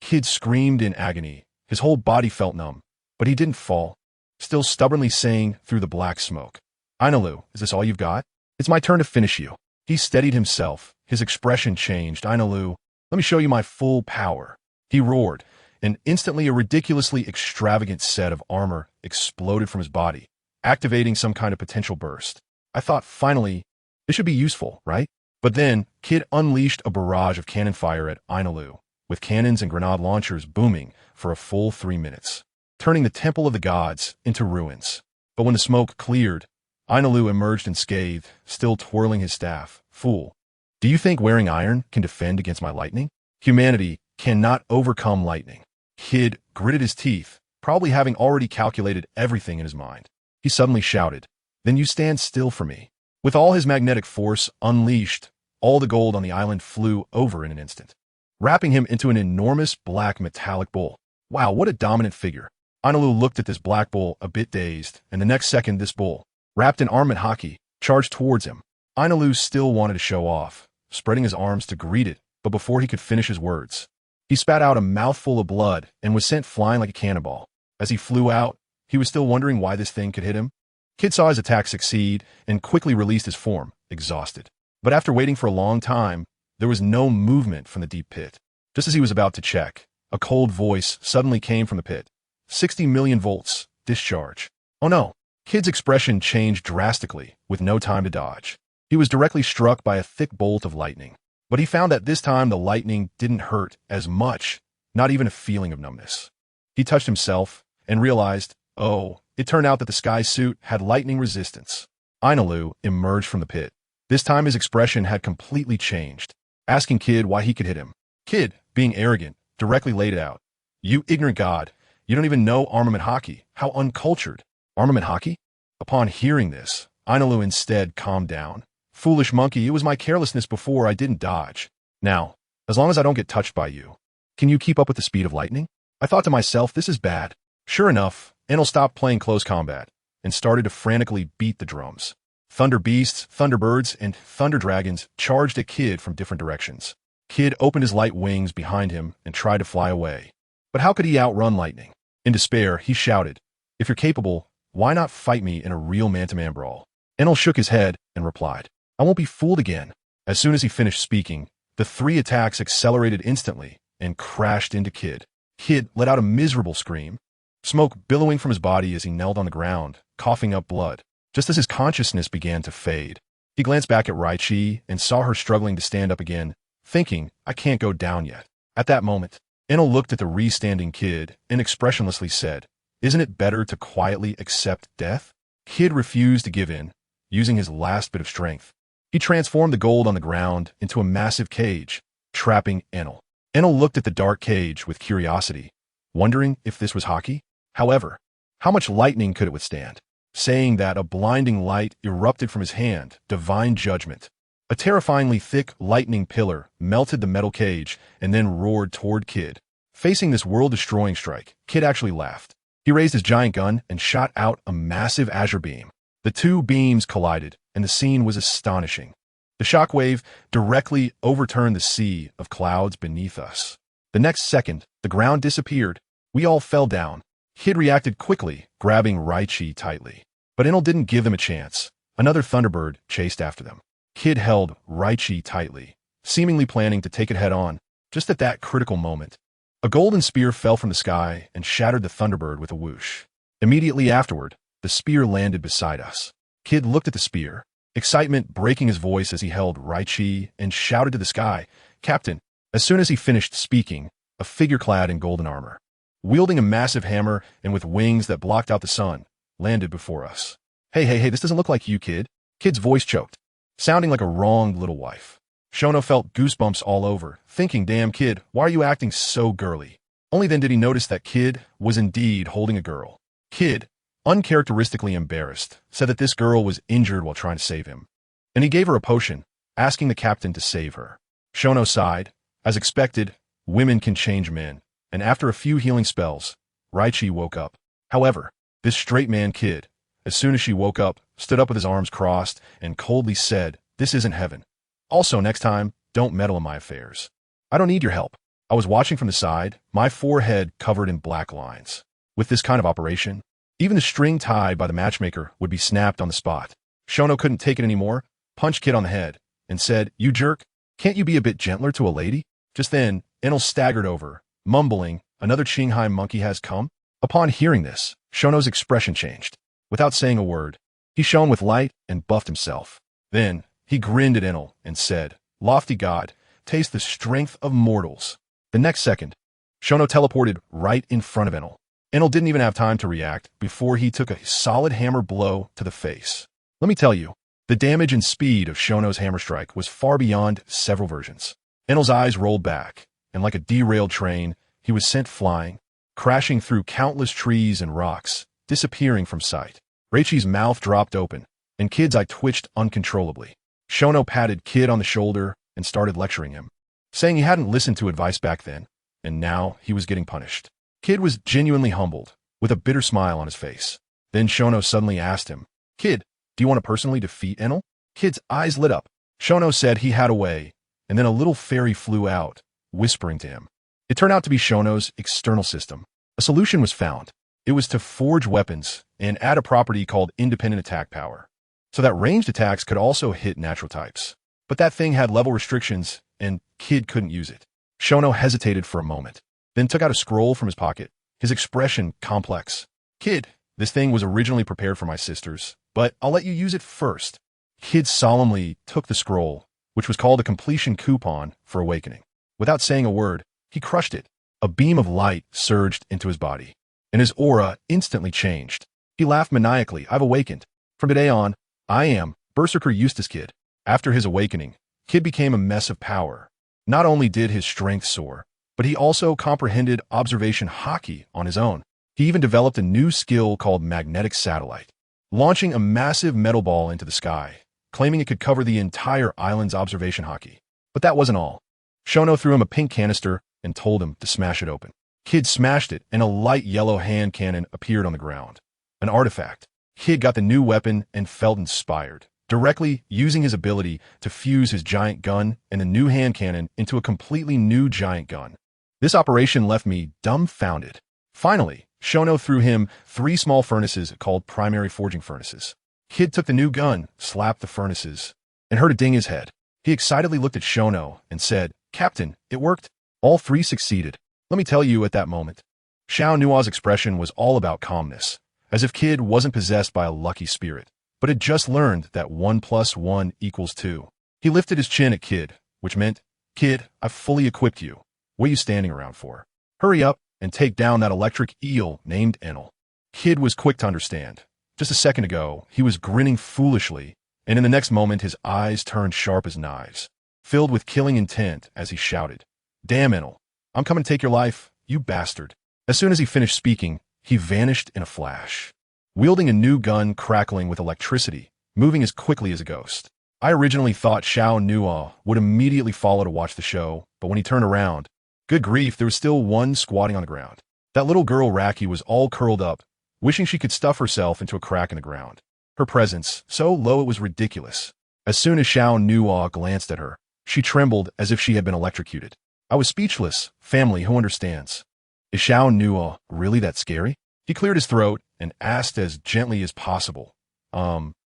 Kid screamed in agony. His whole body felt numb, but he didn't fall, still stubbornly saying through the black smoke, "Ainalu, is this all you've got? It's my turn to finish you." He steadied himself. His expression changed. "Ainalu, let me show you my full power." He roared, and instantly a ridiculously extravagant set of armor exploded from his body, activating some kind of potential burst. I thought, finally, this should be useful, right? But then, Kid unleashed a barrage of cannon fire at Ainalu, with cannons and grenade launchers booming for a full 3 minutes, turning the Temple of the Gods into ruins. But when the smoke cleared, Ainalu emerged unscathed, still twirling his staff. "Fool, do you think wearing iron can defend against my lightning? Humanity cannot overcome lightning." Kid gritted his teeth, probably having already calculated everything in his mind. He suddenly shouted, "Then you stand still for me." With all his magnetic force unleashed, all the gold on the island flew over in an instant, wrapping him into an enormous black metallic bowl. Wow, what a dominant figure. Ainalu looked at this black bull a bit dazed, and the next second this bull, wrapped in armament hockey, charged towards him. Ainalu still wanted to show off, spreading his arms to greet it, but before he could finish his words, he spat out a mouthful of blood and was sent flying like a cannonball. As he flew out, he was still wondering why this thing could hit him. Kid saw his attack succeed and quickly released his form, exhausted. But after waiting for a long time, there was no movement from the deep pit. Just as he was about to check, a cold voice suddenly came from the pit. 60 million volts, discharge. Oh no. Kid's expression changed drastically, with no time to dodge. He was directly struck by a thick bolt of lightning. But he found that this time the lightning didn't hurt as much, not even a feeling of numbness. He touched himself and realized, oh, it turned out that the sky suit had lightning resistance. Ainalu emerged from the pit. This time his expression had completely changed, asking Kid why he could hit him. Kid, being arrogant, directly laid it out. "You ignorant god, you don't even know armament hockey. How uncultured." Armament hockey? Upon hearing this, Ainalu instead calmed down. "Foolish monkey, it was my carelessness before I didn't dodge. Now, as long as I don't get touched by you, can you keep up with the speed of lightning?" I thought to myself, this is bad. Sure enough, Enel stopped playing close combat and started to frantically beat the drums. Thunder beasts, thunderbirds, and thunder dragons charged at Kid from different directions. Kid opened his light wings behind him and tried to fly away. But how could he outrun lightning? In despair, he shouted, "If you're capable, why not fight me in a real man-to-man brawl?" Enel shook his head and replied, I won't be fooled again. As soon as he finished speaking, the 3 attacks accelerated instantly and crashed into Kid. Kid let out a miserable scream, smoke billowing from his body as he knelt on the ground, coughing up blood. Just as his consciousness began to fade, he glanced back at Raichi and saw her struggling to stand up again, thinking, I can't go down yet. At that moment, Enel looked at the re-standing Kid and expressionlessly said, Isn't it better to quietly accept death? Kid refused to give in, using his last bit of strength. He transformed the gold on the ground into a massive cage, trapping Enel. Enel looked at the dark cage with curiosity, wondering if this was hockey. However, how much lightning could it withstand? Saying that, a blinding light erupted from his hand, divine judgment. A terrifyingly thick lightning pillar melted the metal cage and then roared toward Kid. Facing this world-destroying strike, Kid actually laughed. He raised his giant gun and shot out a massive azure beam. The 2 beams collided, and the scene was astonishing. The shockwave directly overturned the sea of clouds beneath us. The next second, the ground disappeared. We all fell down. Kid reacted quickly, grabbing Raichi tightly. But Enel didn't give them a chance. Another Thunderbird chased after them. Kid held Raichi tightly, seemingly planning to take it head-on. Just at that critical moment, a golden spear fell from the sky and shattered the Thunderbird with a whoosh. Immediately afterward, the spear landed beside us. Kid looked at the spear, excitement breaking his voice as he held Raichi and shouted to the sky, Captain. As soon as he finished speaking, a figure clad in golden armor, wielding a massive hammer and with wings that blocked out the sun, landed before us. Hey, this doesn't look like you, Kid. Kid's voice choked, sounding like a wronged little wife. Shono felt goosebumps all over, thinking, damn Kid, why are you acting so girly? Only then did he notice that Kid was indeed holding a girl. Kid, uncharacteristically embarrassed, said that this girl was injured while trying to save him, and he gave her a potion, asking the captain to save her. Shono sighed. As expected, women can change men, and after a few healing spells, Raichi woke up. However, this straight man Kid, as soon as she woke up, stood up with his arms crossed and coldly said, This isn't heaven. Also, next time, don't meddle in my affairs. I don't need your help. I was watching from the side, my forehead covered in black lines. With this kind of operation, even the string tied by the matchmaker would be snapped on the spot. Shono couldn't take it anymore, punched Kid on the head, and said, You jerk, can't you be a bit gentler to a lady? Just then, Enel staggered over, mumbling, Another Qinghai monkey has come? Upon hearing this, Shono's expression changed. Without saying a word, he shone with light and buffed himself. Then, he grinned at Enel and said, Lofty God, taste the strength of mortals. The next second, Shono teleported right in front of Enel. Enel didn't even have time to react before he took a solid hammer blow to the face. Let me tell you, the damage and speed of Shono's hammer strike was far beyond several versions. Enel's eyes rolled back, and like a derailed train, he was sent flying, crashing through countless trees and rocks, disappearing from sight. Raichi's mouth dropped open, and Kid's eye twitched uncontrollably. Shono patted Kid on the shoulder and started lecturing him, saying he hadn't listened to advice back then, and now he was getting punished. Kid was genuinely humbled, with a bitter smile on his face. Then Shono suddenly asked him, Kid, do you want to personally defeat Enel? Kid's eyes lit up. Shono said he had a way, and then a little fairy flew out, whispering to him. It turned out to be Shono's external system. A solution was found. It was to forge weapons and add a property called independent attack power, so that ranged attacks could also hit natural types. But that thing had level restrictions, and Kid couldn't use it. Shono hesitated for a moment, then took out a scroll from his pocket, his expression complex. Kid, this thing was originally prepared for my sisters, but I'll let you use it first. Kid solemnly took the scroll, which was called a completion coupon for awakening. Without saying a word, he crushed it. A beam of light surged into his body, and his aura instantly changed. He laughed maniacally. I've awakened. From today on, I am Berserker Eustace Kid. After his awakening, Kid became a mess of power. Not only did his strength soar, but he also comprehended observation hockey on his own. He even developed a new skill called magnetic satellite, launching a massive metal ball into the sky, claiming it could cover the entire island's observation hockey. But that wasn't all. Shono threw him a pink canister and told him to smash it open. Kid smashed it, and a light yellow hand cannon appeared on the ground. An artifact. Kid got the new weapon and felt inspired, directly using his ability to fuse his giant gun and the new hand cannon into a completely new giant gun. This operation left me dumbfounded. Finally, Shono threw him 3 small furnaces called primary forging furnaces. Kid took the new gun, slapped the furnaces, and heard it ding his head. He excitedly looked at Shono and said, "Captain, it worked." All three succeeded. Let me tell you, at that moment, Xiao Nuo's expression was all about calmness, as if Kid wasn't possessed by a lucky spirit, but had just learned that 1 + 1 = 2. He lifted his chin at Kid, which meant, "Kid, I've fully equipped you. What are you standing around for? Hurry up and take down that electric eel named Enel." Kid was quick to understand. Just a second ago, he was grinning foolishly, and in the next moment his eyes turned sharp as knives, filled with killing intent as he shouted, "Damn, Enel, I'm coming to take your life, you bastard." As soon as he finished speaking, he vanished in a flash, wielding a new gun crackling with electricity, moving as quickly as a ghost. I originally thought Xiao Nuo would immediately follow to watch the show, but when he turned around, good grief, there was still one squatting on the ground. That little girl Raki was all curled up, wishing she could stuff herself into a crack in the ground. Her presence, so low it was ridiculous. As soon as Xiao Nuo glanced at her, she trembled as if she had been electrocuted. I was speechless. Family, who understands? Is Xiao Nuo really that scary? He cleared his throat and asked as gently as possible,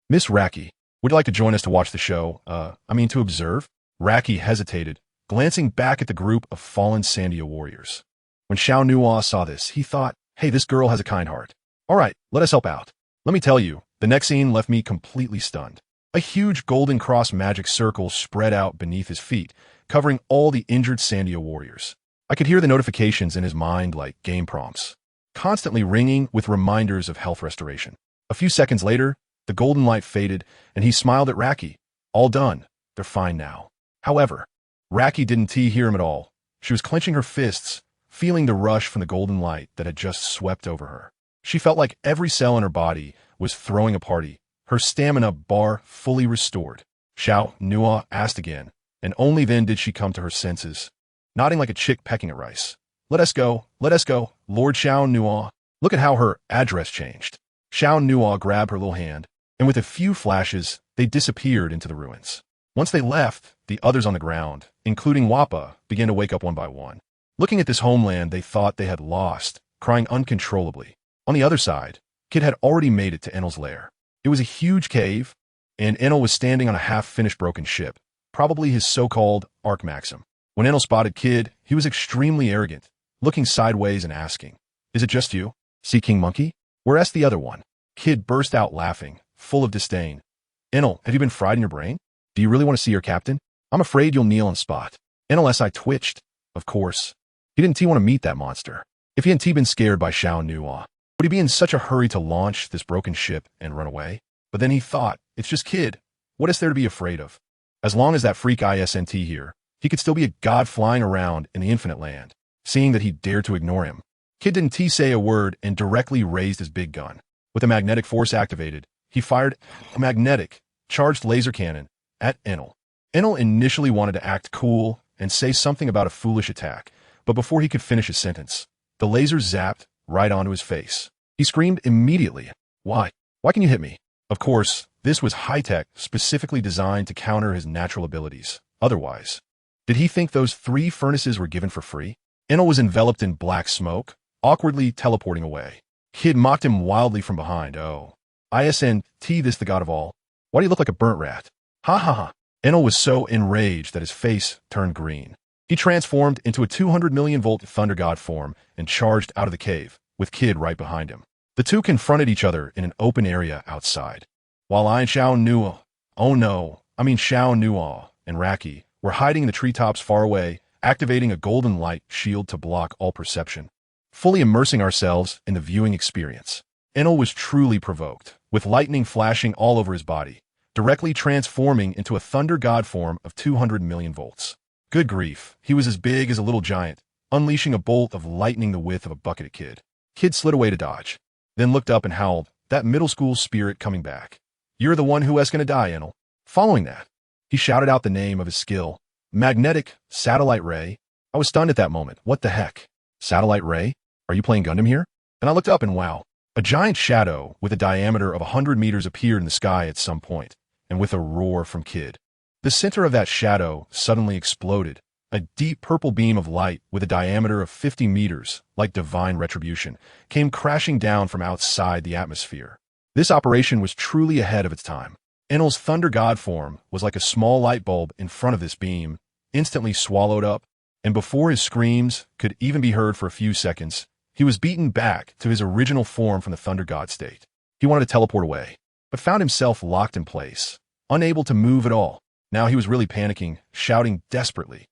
Miss Raki, would you like to join us to watch the show? To observe? Raki hesitated, glancing back at the group of fallen Sandia warriors. When Xiao Nuo saw this, he thought, hey, this girl has a kind heart. All right, let us help out. Let me tell you, the next scene left me completely stunned. A huge golden cross magic circle spread out beneath his feet, covering all the injured Sandia warriors. I could hear the notifications in his mind like game prompts, constantly ringing with reminders of health restoration. A few seconds later, the golden light faded, and he smiled at Raki. All done. They're fine now. However, Raki didn't hear him at all. She was clenching her fists, feeling the rush from the golden light that had just swept over her. She felt like every cell in her body was throwing a party, her stamina bar fully restored. Xiao Nuo asked again, and only then did she come to her senses, nodding like a chick pecking at rice. Let us go, Lord Xiao Nuo. Look at how her address changed. Xiao Nuo grabbed her little hand, and with a few flashes, they disappeared into the ruins. Once they left, the others on the ground, including Wappa, began to wake up one by one. Looking at this homeland they thought they had lost, crying uncontrollably. On the other side, Kid had already made it to Enel's lair. It was a huge cave, and Enel was standing on a half-finished broken ship, probably his so-called Arc Maxim. When Enel spotted Kid, he was extremely arrogant, looking sideways and asking, "Is it just you, Sea King Monkey? Where's the other one?" Kid burst out laughing, full of disdain. "Enel, have you been fried in your brain? Do you really want to see your captain? I'm afraid you'll kneel on spot." Enel's eye twitched. Of course. He didn't want to meet that monster. If he hadn't been scared by Xiao Nuo, would he be in such a hurry to launch this broken ship and run away? But then he thought, it's just Kid. What is there to be afraid of? As long as that freak isn't here, he could still be a god flying around in the infinite land. Seeing that he dared to ignore him, Kid didn't say a word and directly raised his big gun. With the magnetic force activated, he fired a magnetic, charged laser cannon at Enel. Enel initially wanted to act cool and say something about a foolish attack, but before he could finish his sentence, the laser zapped right onto his face. He screamed immediately, "Why? Why can you hit me?" Of course, this was high-tech, specifically designed to counter his natural abilities. Otherwise, did he think those 3 furnaces were given for free? Enel was enveloped in black smoke, awkwardly teleporting away. Kid mocked him wildly from behind. "Oh, isn't this the god of all? Why do you look like a burnt rat?" Ha ha ha. Enel was so enraged that his face turned green. He transformed into a 200 million volt thunder god form and charged out of the cave, with Kid right behind him. The two confronted each other in an open area outside. While Xiao Nuo and Raki were hiding in the treetops far away, activating a golden light shield to block all perception, fully immersing ourselves in the viewing experience. Enel was truly provoked, with lightning flashing all over his body, directly transforming into a thunder god form of 200 million volts. Good grief, he was as big as a little giant, unleashing a bolt of lightning the width of a bucket at Kid. Kid slid away to dodge, then looked up and howled, that middle school spirit coming back. "You're the one who is gonna die, Enel." Following that, he shouted out the name of his skill, Magnetic Satellite Ray. I was stunned at that moment. What the heck? Satellite Ray? Are you playing Gundam here? And I looked up and wow, a giant shadow with a diameter of 100 meters appeared in the sky at some point, and with a roar from Kid. The center of that shadow suddenly exploded. A deep purple beam of light with a diameter of 50 meters, like divine retribution, came crashing down from outside the atmosphere. This operation was truly ahead of its time. Enel's Thunder God form was like a small light bulb in front of this beam, instantly swallowed up, and before his screams could even be heard for a few seconds, he was beaten back to his original form from the Thunder God state. He wanted to teleport away, but found himself locked in place, unable to move at all. Now he was really panicking, shouting desperately,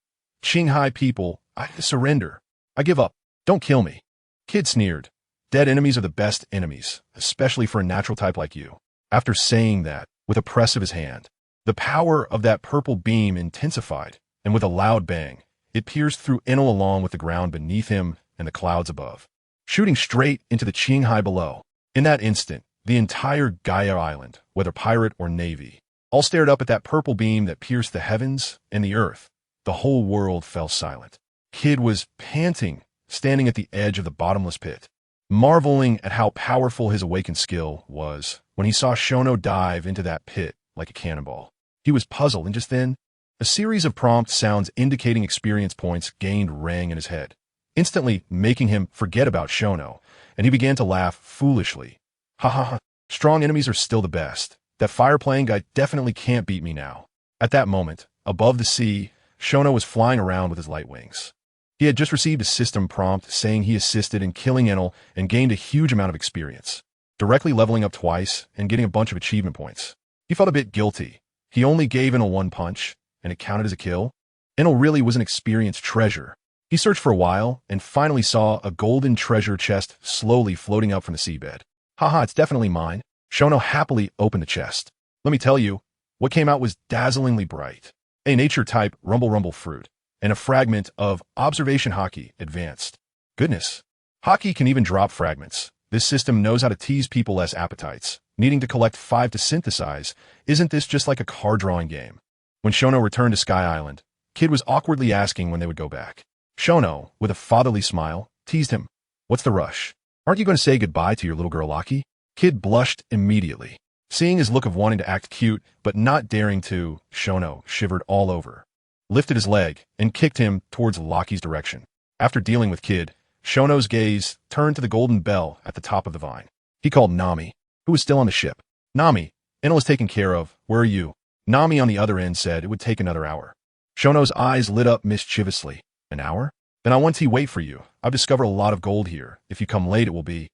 "Qinghai people, I surrender. I give up. Don't kill me." Kid sneered. "Dead enemies are the best enemies, especially for a natural type like you." After saying that, with a press of his hand, the power of that purple beam intensified, and with a loud bang, it pierced through Enel along with the ground beneath him and the clouds above, shooting straight into the Qinghai below. In that instant, the entire Gaia Island, whether pirate or navy, all stared up at that purple beam that pierced the heavens and the earth. The whole world fell silent. Kid was panting, standing at the edge of the bottomless pit, marveling at how powerful his awakened skill was when he saw Shono dive into that pit like a cannonball. He was puzzled, and just then, a series of prompt sounds indicating experience points gained rang in his head, instantly making him forget about Shono, and he began to laugh foolishly. "Ha ha ha, strong enemies are still the best. That fire-playing guy definitely can't beat me now." At that moment, above the sea, Shono was flying around with his light wings. He had just received a system prompt saying he assisted in killing Enel and gained a huge amount of experience, directly leveling up twice and getting a bunch of achievement points. He felt a bit guilty. He only gave Enel one punch, and it counted as a kill. Enel really was an experienced treasure. He searched for a while and finally saw a golden treasure chest slowly floating up from the seabed. "Haha, it's definitely mine." Shono happily opened the chest. Let me tell you, what came out was dazzlingly bright. A nature-type rumble fruit, and a fragment of observation hockey advanced. Goodness. Hockey can even drop fragments. This system knows how to tease people less appetites, needing to collect 5 to synthesize. Isn't this just like a card drawing game? When Shono returned to Sky Island, Kid was awkwardly asking when they would go back. Shono, with a fatherly smile, teased him. "What's the rush? Aren't you going to say goodbye to your little girl Aki?" Kid blushed immediately. Seeing his look of wanting to act cute, but not daring to, Shono shivered all over, lifted his leg, and kicked him towards Loki's direction. After dealing with Kid, Shono's gaze turned to the golden bell at the top of the vine. He called Nami, who was still on the ship. "Nami, Enel is taken care of. Where are you?" Nami on the other end said it would take another hour. Shono's eyes lit up mischievously. "An hour? Then I want to wait for you. I've discovered a lot of gold here. If you come late, it will be..."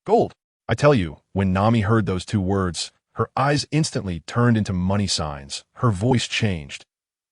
"Gold?" I tell you, when Nami heard those 2 words, her eyes instantly turned into money signs. Her voice changed.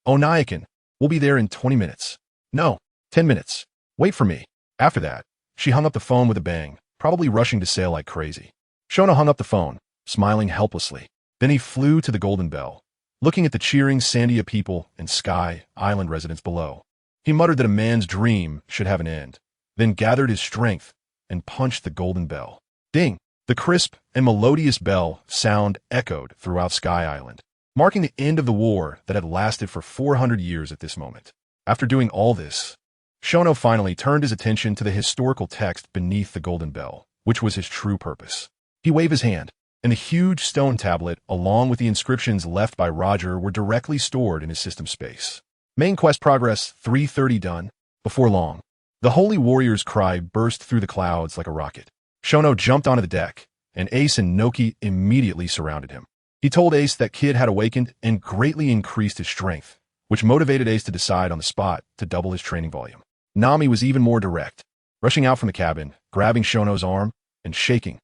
"Oh, Nyakin, we'll be there in 20 minutes. No, 10 minutes. Wait for me." After that, she hung up the phone with a bang, probably rushing to sail like crazy. Shono hung up the phone, smiling helplessly. Then he flew to the Golden Bell, looking at the cheering Sandia people and Sky Island residents below. He muttered that a man's dream should have an end, then gathered his strength and punched the Golden Bell. Ding! The crisp and melodious bell sound echoed throughout Sky Island, marking the end of the war that had lasted for 400 years at this moment. After doing all this, Shono finally turned his attention to the historical text beneath the Golden Bell, which was his true purpose. He waved his hand, and the huge stone tablet, along with the inscriptions left by Roger, were directly stored in his system space. Main quest progress 330 done. Before long, the Holy Warrior's cry burst through the clouds like a rocket. Shono jumped onto the deck, and Ace and Noki immediately surrounded him. He told Ace that Kid had awakened and greatly increased his strength, which motivated Ace to decide on the spot to double his training volume. Nami was even more direct, rushing out from the cabin, grabbing Shono's arm, and shaking.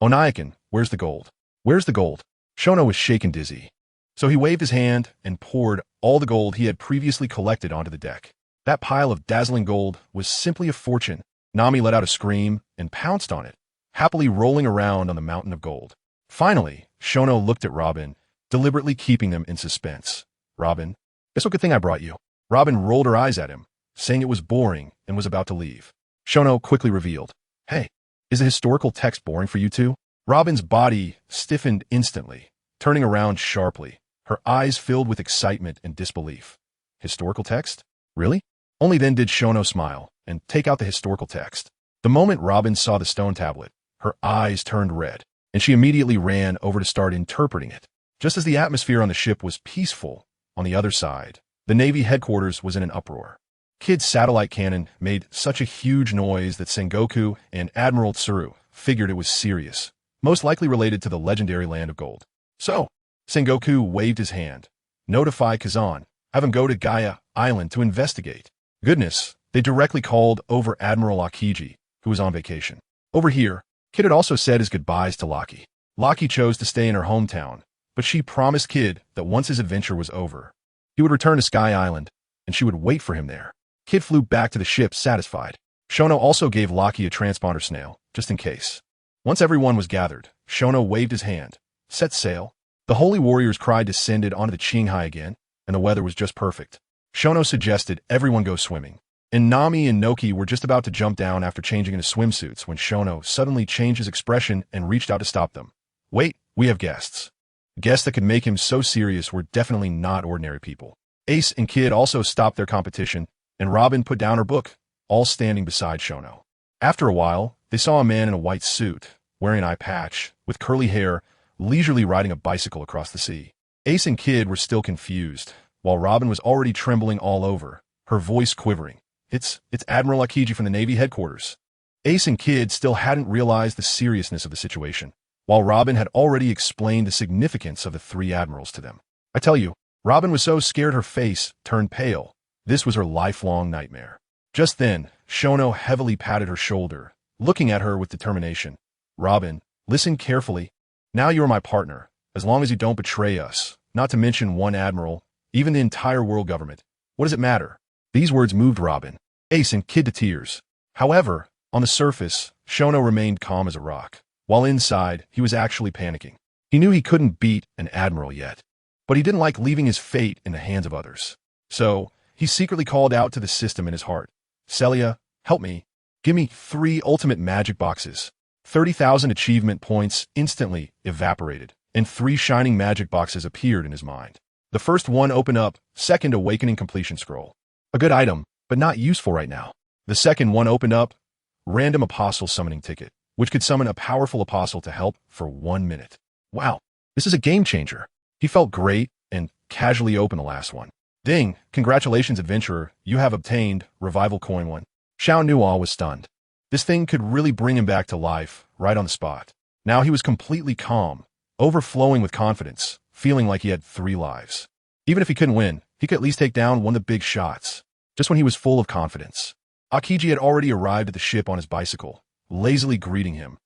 "Onayakin, where's the gold? Where's the gold?" Shono was shaken dizzy, so he waved his hand and poured all the gold he had previously collected onto the deck. That pile of dazzling gold was simply a fortune. Nami let out a scream and pounced on it, happily rolling around on the mountain of gold. Finally, Shono looked at Robin, deliberately keeping them in suspense. "Robin, guess what good thing I brought you?" Robin rolled her eyes at him, saying it was boring, and was about to leave. Shono quickly revealed, "Hey, is the historical text boring for you too?" Robin's body stiffened instantly, turning around sharply, her eyes filled with excitement and disbelief. "Historical text? Really?" Only then did Shono smile and take out the historical text. The moment Robin saw the stone tablet, her eyes turned red, and she immediately ran over to start interpreting it. Just as the atmosphere on the ship was peaceful, on the other side, the Navy headquarters was in an uproar. Kid's satellite cannon made such a huge noise that Sengoku and Admiral Tsuru figured it was serious. most likely related to the legendary Land of Gold. So, Sengoku waved his hand. Notify Kazan. Have him go to Gaia Island to investigate. Goodness, they directly called over Admiral Akiji, who was on vacation. Over here, Kid had also said his goodbyes to Laki. Laki chose to stay in her hometown, but she promised Kid that once his adventure was over, he would return to Sky Island, and she would wait for him there. Kid flew back to the ship satisfied. Shono also gave Laki a transponder snail, just in case. Once everyone was gathered, Shono waved his hand. Set sail. The holy warrior's cry descended onto the Qinghai again, and the weather was just perfect. Shono suggested everyone go swimming. And Nami and Noki were just about to jump down after changing into swimsuits when Shono suddenly changed his expression and reached out to stop them. Wait, we have guests. Guests that could make him so serious were definitely not ordinary people. Ace and Kid also stopped their competition, and Robin put down her book, all standing beside Shono. After a while, they saw a man in a white suit, wearing an eye patch, with curly hair, leisurely riding a bicycle across the sea. Ace and Kid were still confused, while Robin was already trembling all over, her voice quivering. It's Admiral Akiji from the Navy headquarters. Ace and Kid still hadn't realized the seriousness of the situation, while Robin had already explained the significance of the three admirals to them. I tell you, Robin was so scared her face turned pale. This was her lifelong nightmare. Just then, Shono heavily patted her shoulder, looking at her with determination. Robin, listen carefully. Now you are my partner, as long as you don't betray us, not to mention one admiral, even the entire world government. What does it matter? These words moved Robin, Ace, and Kid to tears. However, on the surface, Shono remained calm as a rock, while inside, he was actually panicking. He knew he couldn't beat an admiral yet, but he didn't like leaving his fate in the hands of others. So, he secretly called out to the system in his heart. Celia, help me. Give me 3 ultimate magic boxes. 30,000 achievement points instantly evaporated, and 3 shining magic boxes appeared in his mind. The first one opened up, second awakening completion scroll. A good item, but not useful right now. The second one opened up, random apostle summoning ticket, which could summon a powerful apostle to help for 1 minute. Wow, this is a game changer. He felt great and casually opened the last one. Ding, congratulations adventurer, you have obtained Revival Coin 1. Xiao Nuothe was stunned. This thing could really bring him back to life, right on the spot. Now he was completely calm, overflowing with confidence, feeling like he had 3 lives. Even if he couldn't win, he could at least take down one of the big shots. Just when he was full of confidence, Akiji had already arrived at the ship on his bicycle, lazily greeting him.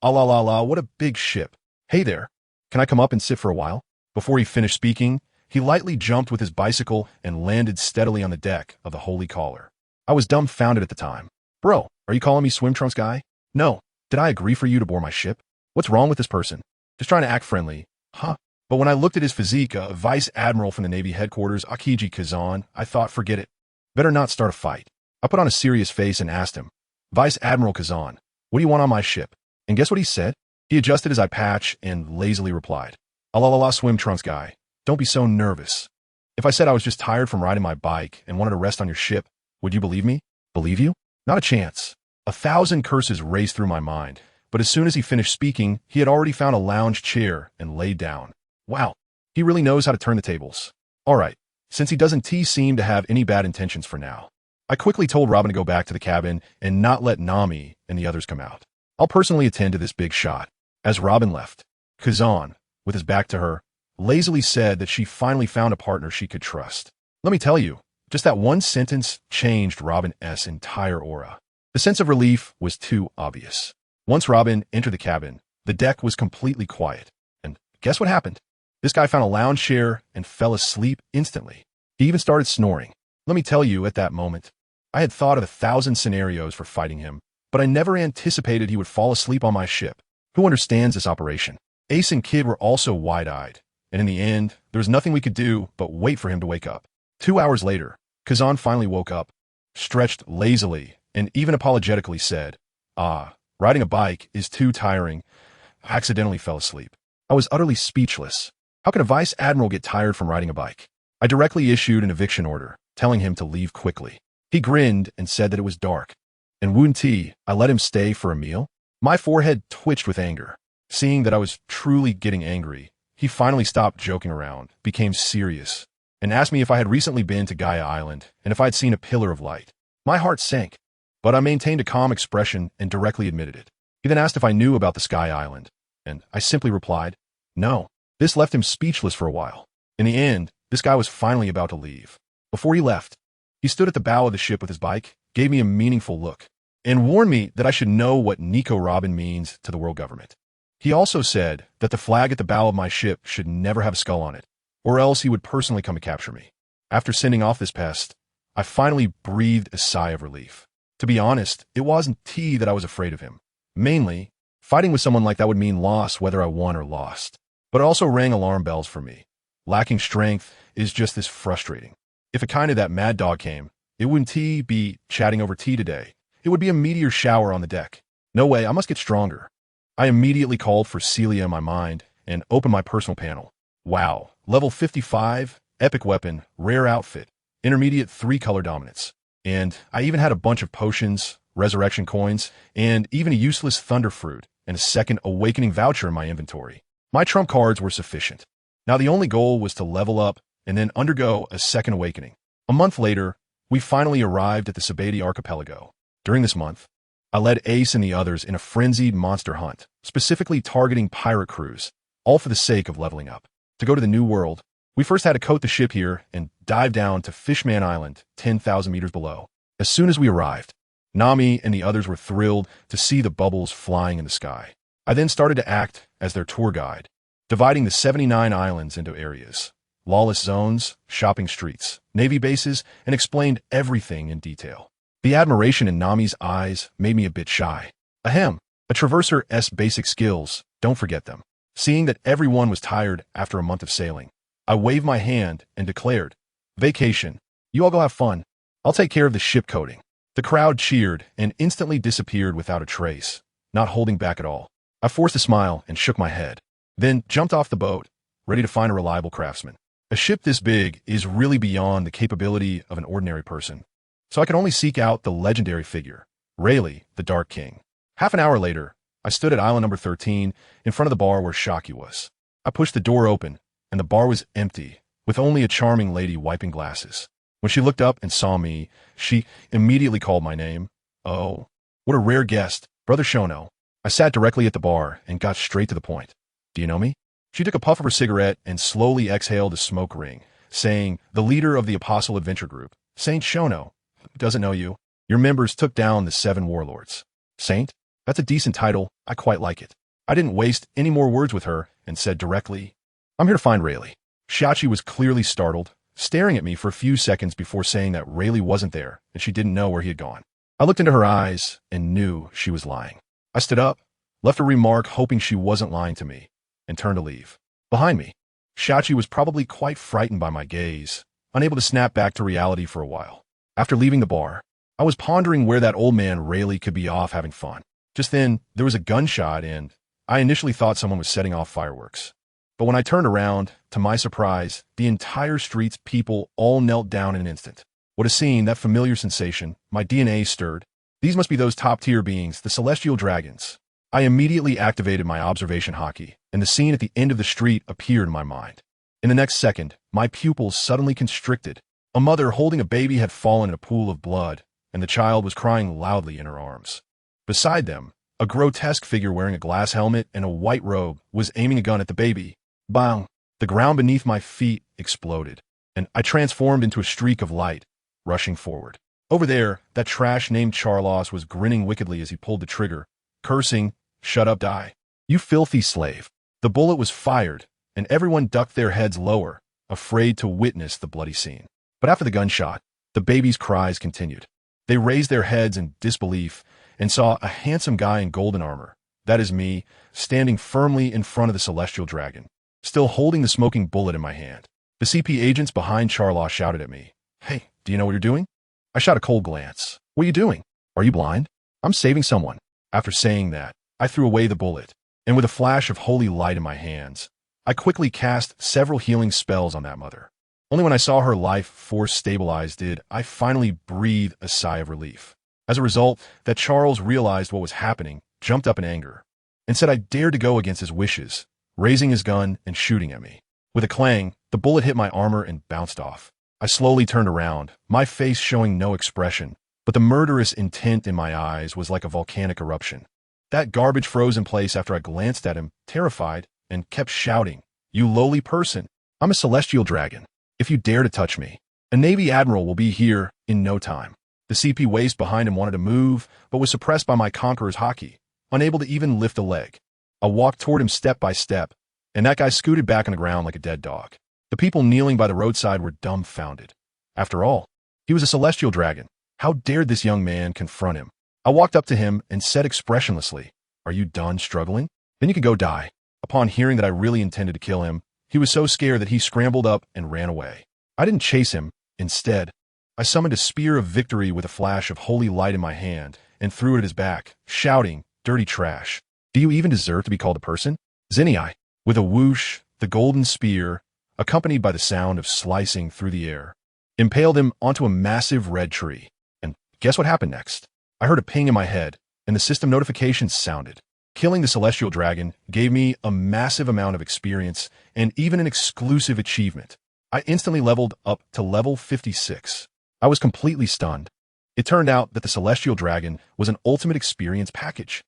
Ah la la la, what a big ship. Hey there, can I come up and sit for a while? Before he finished speaking, he lightly jumped with his bicycle and landed steadily on the deck of the Holy Caller. I was dumbfounded at the time. Bro, are you calling me Swim Trunks guy? No. Did I agree for you to board my ship? What's wrong with this person? Just trying to act friendly. Huh? But when I looked at his physique, a vice admiral from the Navy headquarters, Akiji Kazan, I thought, forget it. Better not start a fight. I put on a serious face and asked him, Vice Admiral Kazan, what do you want on my ship? And guess what he said? He adjusted his eye patch and lazily replied, "Ah la la la, Swim Trunks guy. Don't be so nervous. If I said I was just tired from riding my bike and wanted to rest on your ship, would you believe me? Believe you? Not a chance." 1,000 curses raced through my mind, but as soon as he finished speaking, he had already found a lounge chair and laid down. Wow, he really knows how to turn the tables. All right, since he doesn't seem to have any bad intentions for now. I quickly told Robin to go back to the cabin and not let Nami and the others come out. I'll personally attend to this big shot. As Robin left, Kazan, with his back to her, lazily said that she finally found a partner she could trust. Let me tell you, just that one sentence changed Robin's entire aura. The sense of relief was too obvious. Once Robin entered the cabin, the deck was completely quiet. And guess what happened? This guy found a lounge chair and fell asleep instantly. He even started snoring. Let me tell you, at that moment, I had thought of 1,000 scenarios for fighting him, but I never anticipated he would fall asleep on my ship. Who understands this operation? Ace and Kid were also wide-eyed, and in the end, there was nothing we could do but wait for him to wake up. 2 hours later, Kazan finally woke up, stretched lazily, and even apologetically said, riding a bike is too tiring. I accidentally fell asleep. I was utterly speechless. How can a vice admiral get tired from riding a bike? I directly issued an eviction order, telling him to leave quickly. He grinned and said that it was dark. And Woon-T, I let him stay for a meal? My forehead twitched with anger. Seeing that I was truly getting angry, he finally stopped joking around, became serious, and asked me if I had recently been to Gaia Island and if I had seen a pillar of light. My heart sank, but I maintained a calm expression and directly admitted it. He then asked if I knew about the Sky Island, And I simply replied, no. This left him speechless for a while. In the end, this guy was finally about to leave. Before he left, he stood at the bow of the ship with his bike, gave me a meaningful look, and warned me that I should know what Nico Robin means to the world government. He also said that the flag at the bow of my ship should never have a skull on it, or else he would personally come and capture me. After sending off this pest, I finally breathed a sigh of relief. To be honest, it wasn't T that I was afraid of him. Mainly, fighting with someone like that would mean loss whether I won or lost. But it also rang alarm bells for me. Lacking strength is just this frustrating. If a kind of that mad dog came, it wouldn't T be chatting over tea today. It would be a meteor shower on the deck. No way, I must get stronger. I immediately called for Celia in my mind and opened my personal panel. Wow, level 55, epic weapon, rare outfit, intermediate 3-color dominance. And I even had a bunch of potions, resurrection coins, and even a useless thunder fruit and a second awakening voucher in my inventory. My trump cards were sufficient. Now the only goal was to level up and then undergo a second awakening. A month later, we finally arrived at the Sabati archipelago. During this month, I led Ace and the others in a frenzied monster hunt, specifically targeting pirate crews, all for the sake of leveling up. To go to the new world, we first had to coat the ship here and dive down to Fishman Island, 10,000 meters below. As soon as we arrived, Nami and the others were thrilled to see the bubbles flying in the sky. I then started to act as their tour guide, dividing the 79 islands into areas, lawless zones, shopping streets, navy bases, and explained everything in detail. The admiration in Nami's eyes made me a bit shy. Ahem, a traverser's basic skills, don't forget them. Seeing that everyone was tired after a month of sailing, I waved my hand and declared, vacation, you all go have fun. I'll take care of the ship coating. The crowd cheered and instantly disappeared without a trace, not holding back at all. I forced a smile and shook my head, then jumped off the boat, ready to find a reliable craftsman. A ship this big is really beyond the capability of an ordinary person, so I could only seek out the legendary figure, Rayleigh, the Dark King. Half an hour later, I stood at island number 13 in front of the bar where Shocky was. I pushed the door open, and the bar was empty, with only a charming lady wiping glasses. When she looked up and saw me, she immediately called my name. Oh, what a rare guest, Brother Shono. I sat directly at the bar and got straight to the point. Do you know me? She took a puff of her cigarette and slowly exhaled a smoke ring, saying, the leader of the Apostle Adventure Group, Saint Shono. Doesn't know you. Your members took down the 7 warlords. Saint? That's a decent title. I quite like it. I didn't waste any more words with her and said directly, I'm here to find Rayleigh. Shachi was clearly startled, staring at me for a few seconds before saying that Rayleigh wasn't there and she didn't know where he had gone. I looked into her eyes and knew she was lying. I stood up, left a remark hoping she wasn't lying to me, and turned to leave. Behind me, Shachi was probably quite frightened by my gaze, unable to snap back to reality for a while. After leaving the bar, I was pondering where that old man Rayleigh could be off having fun. Just then, there was a gunshot and I initially thought someone was setting off fireworks. But when I turned around, to my surprise, the entire street's people all knelt down in an instant. What a scene, that familiar sensation, my DNA stirred. These must be those top-tier beings, the celestial dragons. I immediately activated my observation hockey, and the scene at the end of the street appeared in my mind. In the next second, my pupils suddenly constricted. A mother holding a baby had fallen in a pool of blood, and the child was crying loudly in her arms. Beside them, a grotesque figure wearing a glass helmet and a white robe was aiming a gun at the baby. Bang! The ground beneath my feet exploded, and I transformed into a streak of light, rushing forward. Over there, that trash named Charlos was grinning wickedly as he pulled the trigger, cursing, "Shut up, die. You filthy slave." The bullet was fired, and everyone ducked their heads lower, afraid to witness the bloody scene. But after the gunshot, the baby's cries continued. They raised their heads in disbelief and saw a handsome guy in golden armor, that is me, standing firmly in front of the celestial dragon, still holding the smoking bullet in my hand. The CP agents behind Charlos shouted at me, "Hey, do you know what you're doing?" I shot a cold glance. "What are you doing? Are you blind?" "I'm saving someone." After saying that, I threw away the bullet, and with a flash of holy light in my hands, I quickly cast several healing spells on that mother. Only when I saw her life force stabilize did I finally breathe a sigh of relief. As a result, that Charles realized what was happening, jumped up in anger, and said I dared to go against his wishes, raising his gun and shooting at me. With a clang, the bullet hit my armor and bounced off. I slowly turned around, my face showing no expression, but the murderous intent in my eyes was like a volcanic eruption. That garbage froze in place after I glanced at him, terrified, and kept shouting, "You lowly person! I'm a celestial dragon. If you dare to touch me, a Navy admiral will be here in no time." The CP waist behind him wanted to move, but was suppressed by my conqueror's hockey, unable to even lift a leg. I walked toward him step by step, and that guy scooted back on the ground like a dead dog. The people kneeling by the roadside were dumbfounded. After all, he was a celestial dragon. How dared this young man confront him? I walked up to him and said expressionlessly, "Are you done struggling? Then you can go die." Upon hearing that I really intended to kill him, he was so scared that he scrambled up and ran away. I didn't chase him. Instead, I summoned a spear of victory with a flash of holy light in my hand and threw it at his back, shouting, "Dirty trash. Do you even deserve to be called a person?" Zinni, with a whoosh, the golden spear, accompanied by the sound of slicing through the air, impaled him onto a massive red tree. And guess what happened next? I heard a ping in my head, and the system notifications sounded. Killing the celestial dragon gave me a massive amount of experience and even an exclusive achievement. I instantly leveled up to level 56. I was completely stunned. It turned out that the celestial dragon was an ultimate experience package.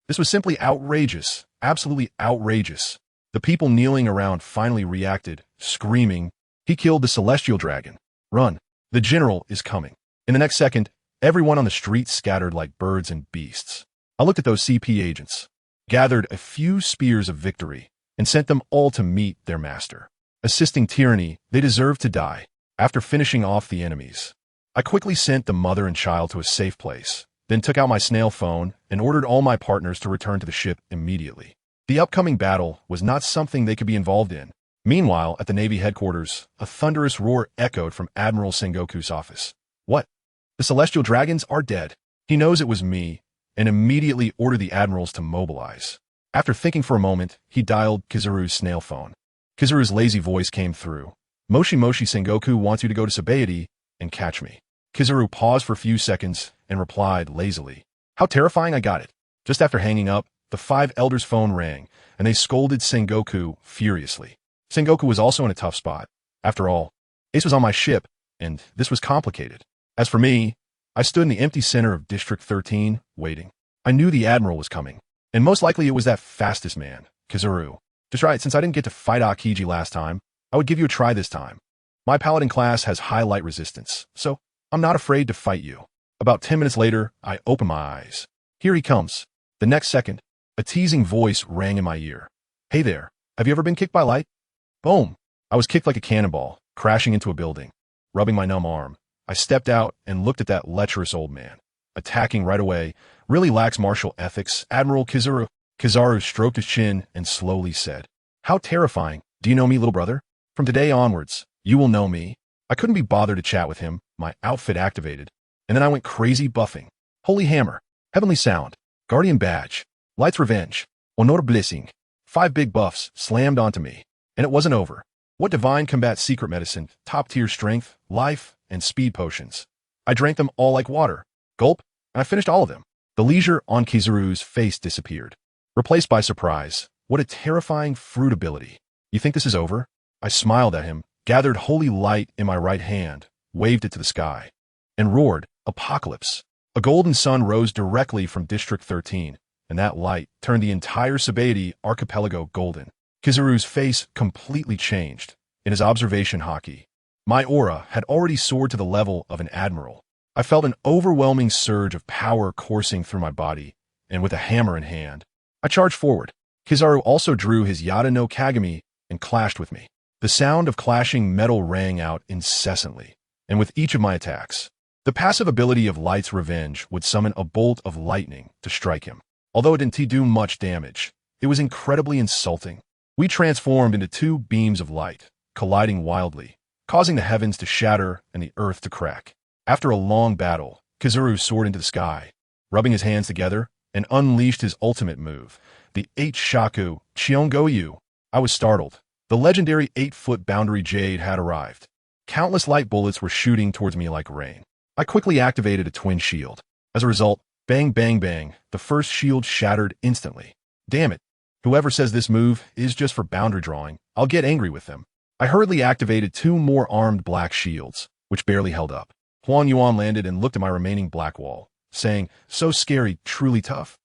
This was simply outrageous, absolutely outrageous. The people kneeling around finally reacted, screaming, "He killed the celestial dragon. Run. The general is coming." In the next second, everyone on the street scattered like birds and beasts. I looked at those CP agents, gathered a few spears of victory, and sent them all to meet their master. Assisting tyranny, they deserved to die. After finishing off the enemies, I quickly sent the mother and child to a safe place, then took out my snail phone and ordered all my partners to return to the ship immediately. The upcoming battle was not something they could be involved in. Meanwhile, at the Navy headquarters, a thunderous roar echoed from Admiral Sengoku's office. "What? The celestial dragons are dead." He knows it was me, and immediately ordered the admirals to mobilize. After thinking for a moment, he dialed Kizaru's snail phone. Kizaru's lazy voice came through. "Moshi Moshi, Sengoku wants you to go to Sabaody and catch me." Kizaru paused for a few seconds and replied lazily, "How terrifying." I got it. Just after hanging up, the 5 elders' phone rang, and they scolded Sengoku furiously. Sengoku was also in a tough spot. After all, Ace was on my ship, and this was complicated. As for me, I stood in the empty center of District 13, waiting. I knew the Admiral was coming, and most likely it was that fastest man, Kizaru. Just right, since I didn't get to fight Akiji last time, I would give you a try this time. My Paladin class has high light resistance, so I'm not afraid to fight you. About 10 minutes later, I open my eyes. Here he comes. The next second, a teasing voice rang in my ear. "Hey there, have you ever been kicked by light?" Boom! I was kicked like a cannonball, crashing into a building. Rubbing my numb arm, I stepped out and looked at that lecherous old man. Attacking right away, really lacks martial ethics. Admiral Kizaru. Kizaru stroked his chin and slowly said, "How terrifying. Do you know me, little brother? From today onwards, you will know me." I couldn't be bothered to chat with him. My outfit activated, and then I went crazy buffing. Holy Hammer, Heavenly Sound, Guardian Badge, Light's Revenge, Honor Blessing. 5 big buffs slammed onto me, and it wasn't over. What divine combat secret medicine, top-tier strength, life, and speed potions. I drank them all like water. Gulp, and I finished all of them. The leisure on Kizaru's face disappeared, replaced by surprise. What a terrifying fruit ability. "You think this is over?" I smiled at him, gathered holy light in my right hand, waved it to the sky, and roared, "Apocalypse." A golden sun rose directly from District 13, and that light turned the entire Sabaody archipelago golden. Kizaru's face completely changed. In his observation hockey, my aura had already soared to the level of an admiral. I felt an overwhelming surge of power coursing through my body, and with a hammer in hand, I charged forward. Kizaru also drew his Yada no Kagami and clashed with me. The sound of clashing metal rang out incessantly, and with each of my attacks, the passive ability of Light's Revenge would summon a bolt of lightning to strike him. Although it didn't do much damage, it was incredibly insulting. We transformed into 2 beams of light, colliding wildly, causing the heavens to shatter and the earth to crack. After a long battle, Kizaru soared into the sky, rubbing his hands together, and unleashed his ultimate move, the 8-Shaku Chiongoyu. I was startled. The legendary 8-foot boundary jade had arrived. Countless light bullets were shooting towards me like rain. I quickly activated a twin shield. As a result, bang bang bang, the first shield shattered instantly. Damn it. Whoever says this move is just for boundary drawing, I'll get angry with them. I hurriedly activated 2 more armed black shields, which barely held up. Huan Yuan landed and looked at my remaining black wall, saying, "So scary, truly tough."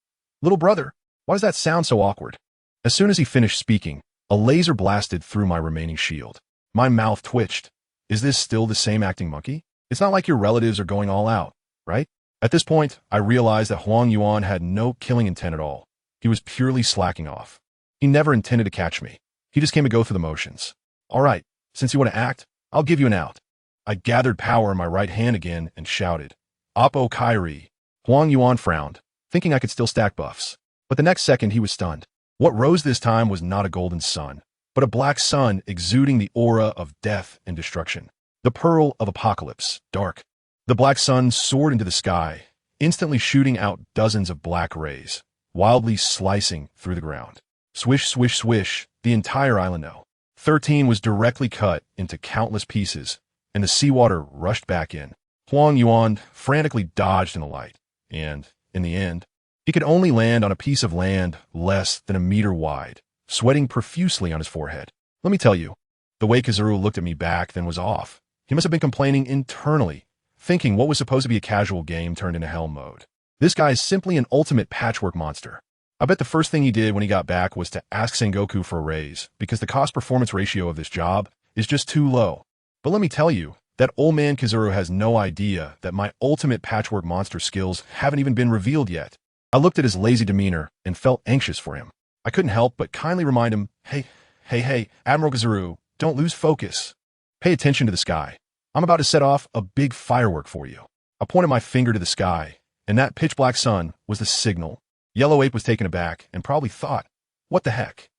Little brother, why does that sound so awkward? As soon as he finished speaking, a laser blasted through my remaining shield. My mouth twitched. Is this still the same acting monkey? It's not like your relatives are going all out, right? At this point, I realized that Huang Yuan had no killing intent at all. He was purely slacking off. He never intended to catch me. He just came to go through the motions. All right, since you want to act, I'll give you an out. I gathered power in my right hand again and shouted, Oppo Kairi. Huang Yuan frowned, thinking I could still stack buffs. But the next second he was stunned. What rose this time was not a golden sun, but a black sun exuding the aura of death and destruction. The pearl of apocalypse, dark. The black sun soared into the sky, instantly shooting out dozens of black rays, wildly slicing through the ground. Swish, swish, swish, the entire island no. 13 was directly cut into countless pieces, and the seawater rushed back in. Huang Yuan frantically dodged in the light, and, in the end, he could only land on a piece of land less than a meter wide, sweating profusely on his forehead. Let me tell you, the way Kizuru looked at me back then was off. He must have been complaining internally, thinking what was supposed to be a casual game turned into hell mode. This guy is simply an ultimate patchwork monster. I bet the first thing he did when he got back was to ask Sengoku for a raise, because the cost-performance ratio of this job is just too low. But let me tell you, that old man Kizuru has no idea that my ultimate patchwork monster skills haven't even been revealed yet. I looked at his lazy demeanor and felt anxious for him. I couldn't help but kindly remind him, Hey, Admiral Kizuru, don't lose focus. Pay attention to the sky. I'm about to set off a big firework for you. I pointed my finger to the sky, and that pitch-black sun was the signal. Yellow Ape was taken aback and probably thought, what the heck?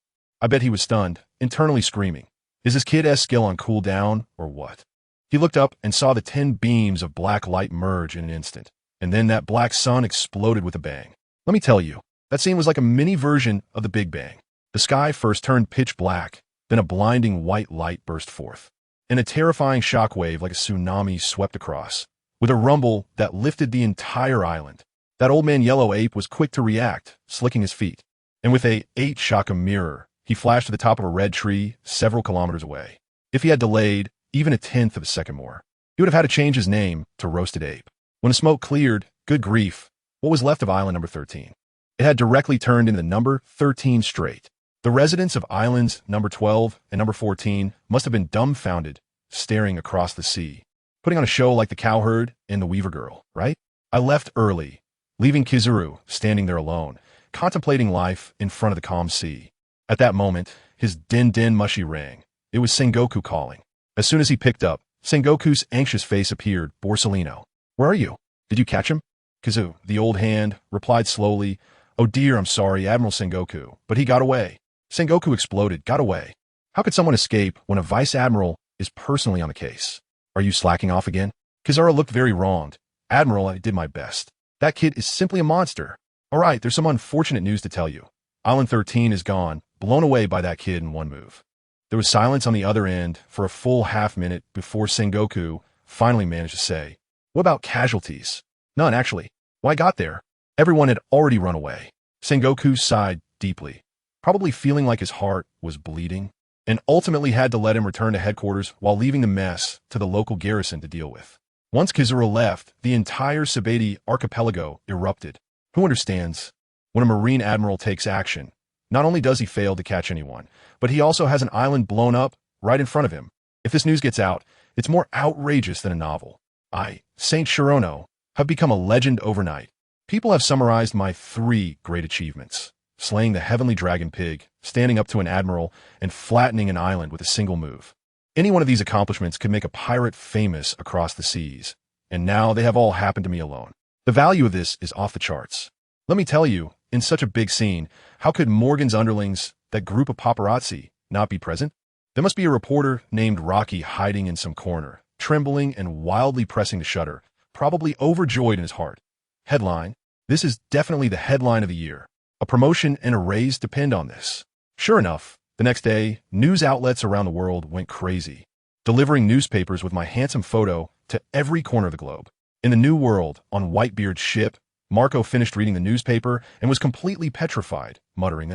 I bet he was stunned, internally screaming, is this Kid S skill on cooldown or what? He looked up and saw the 10 beams of black light merge in an instant, and then that black sun exploded with a bang. Let me tell you, that scene was like a mini version of the Big Bang. The sky first turned pitch black, then a blinding white light burst forth, and a terrifying shockwave like a tsunami swept across, with a rumble that lifted the entire island. That old man Yellow Ape was quick to react, slicking his feet, and with a 8-shaka mirror, he flashed to the top of a red tree several kilometers away. If he had delayed even a tenth of a second more, he would have had to change his name to Roasted Ape. When the smoke cleared, good grief, what was left of island number 13? It had directly turned into the number 13 straight. The residents of islands number 12 and number 14 must have been dumbfounded, staring across the sea, putting on a show like the Cowherd and the Weaver Girl, right? I left early, leaving Kizuru standing there alone, contemplating life in front of the calm sea. At that moment, his din-din mushy rang. It was Sengoku calling. As soon as he picked up, Sengoku's anxious face appeared. Borsalino. Where are you? Did you catch him? Kizu, the old hand, replied slowly, Oh dear, I'm sorry, Admiral Sengoku, but he got away. Sengoku exploded, got away. How could someone escape when a vice admiral is personally on the case? Are you slacking off again? Kizara looked very wronged. Admiral, I did my best. That kid is simply a monster. All right, there's some unfortunate news to tell you. Island 13 is gone, blown away by that kid in one move. There was silence on the other end for a full half-minute before Sengoku finally managed to say, What about casualties? None, actually. When I got there, everyone had already run away. Sengoku sighed deeply, probably feeling like his heart was bleeding, and ultimately had to let him return to headquarters while leaving the mess to the local garrison to deal with. Once Kizura left, the entire Sabeti archipelago erupted. Who understands? When a Marine Admiral takes action, not only does he fail to catch anyone, but he also has an island blown up right in front of him. If this news gets out, it's more outrageous than a novel. I, Saint Shirono, have become a legend overnight. People have summarized my 3 great achievements: slaying the heavenly dragon pig, standing up to an admiral, and flattening an island with a single move. Any one of these accomplishments could make a pirate famous across the seas, and now they have all happened to me alone. The value of this is off the charts. Let me tell you, in such a big scene, how could Morgan's underlings, that group of paparazzi, not be present? There must be a reporter named Rocky hiding in some corner, trembling and wildly pressing the shutter, probably overjoyed in his heart. Headline: This is definitely the headline of the year. A promotion and a raise depend on this. Sure enough, the next day, news outlets around the world went crazy, delivering newspapers with my handsome photo to every corner of the globe. In the New World, on Whitebeard's ship, Marco finished reading the newspaper and was completely petrified, muttering,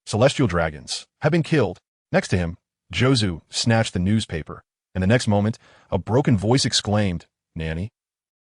Celestial dragons have been killed. Next to him, Jozu snatched the newspaper, and the next moment, a broken voice exclaimed, Nanny,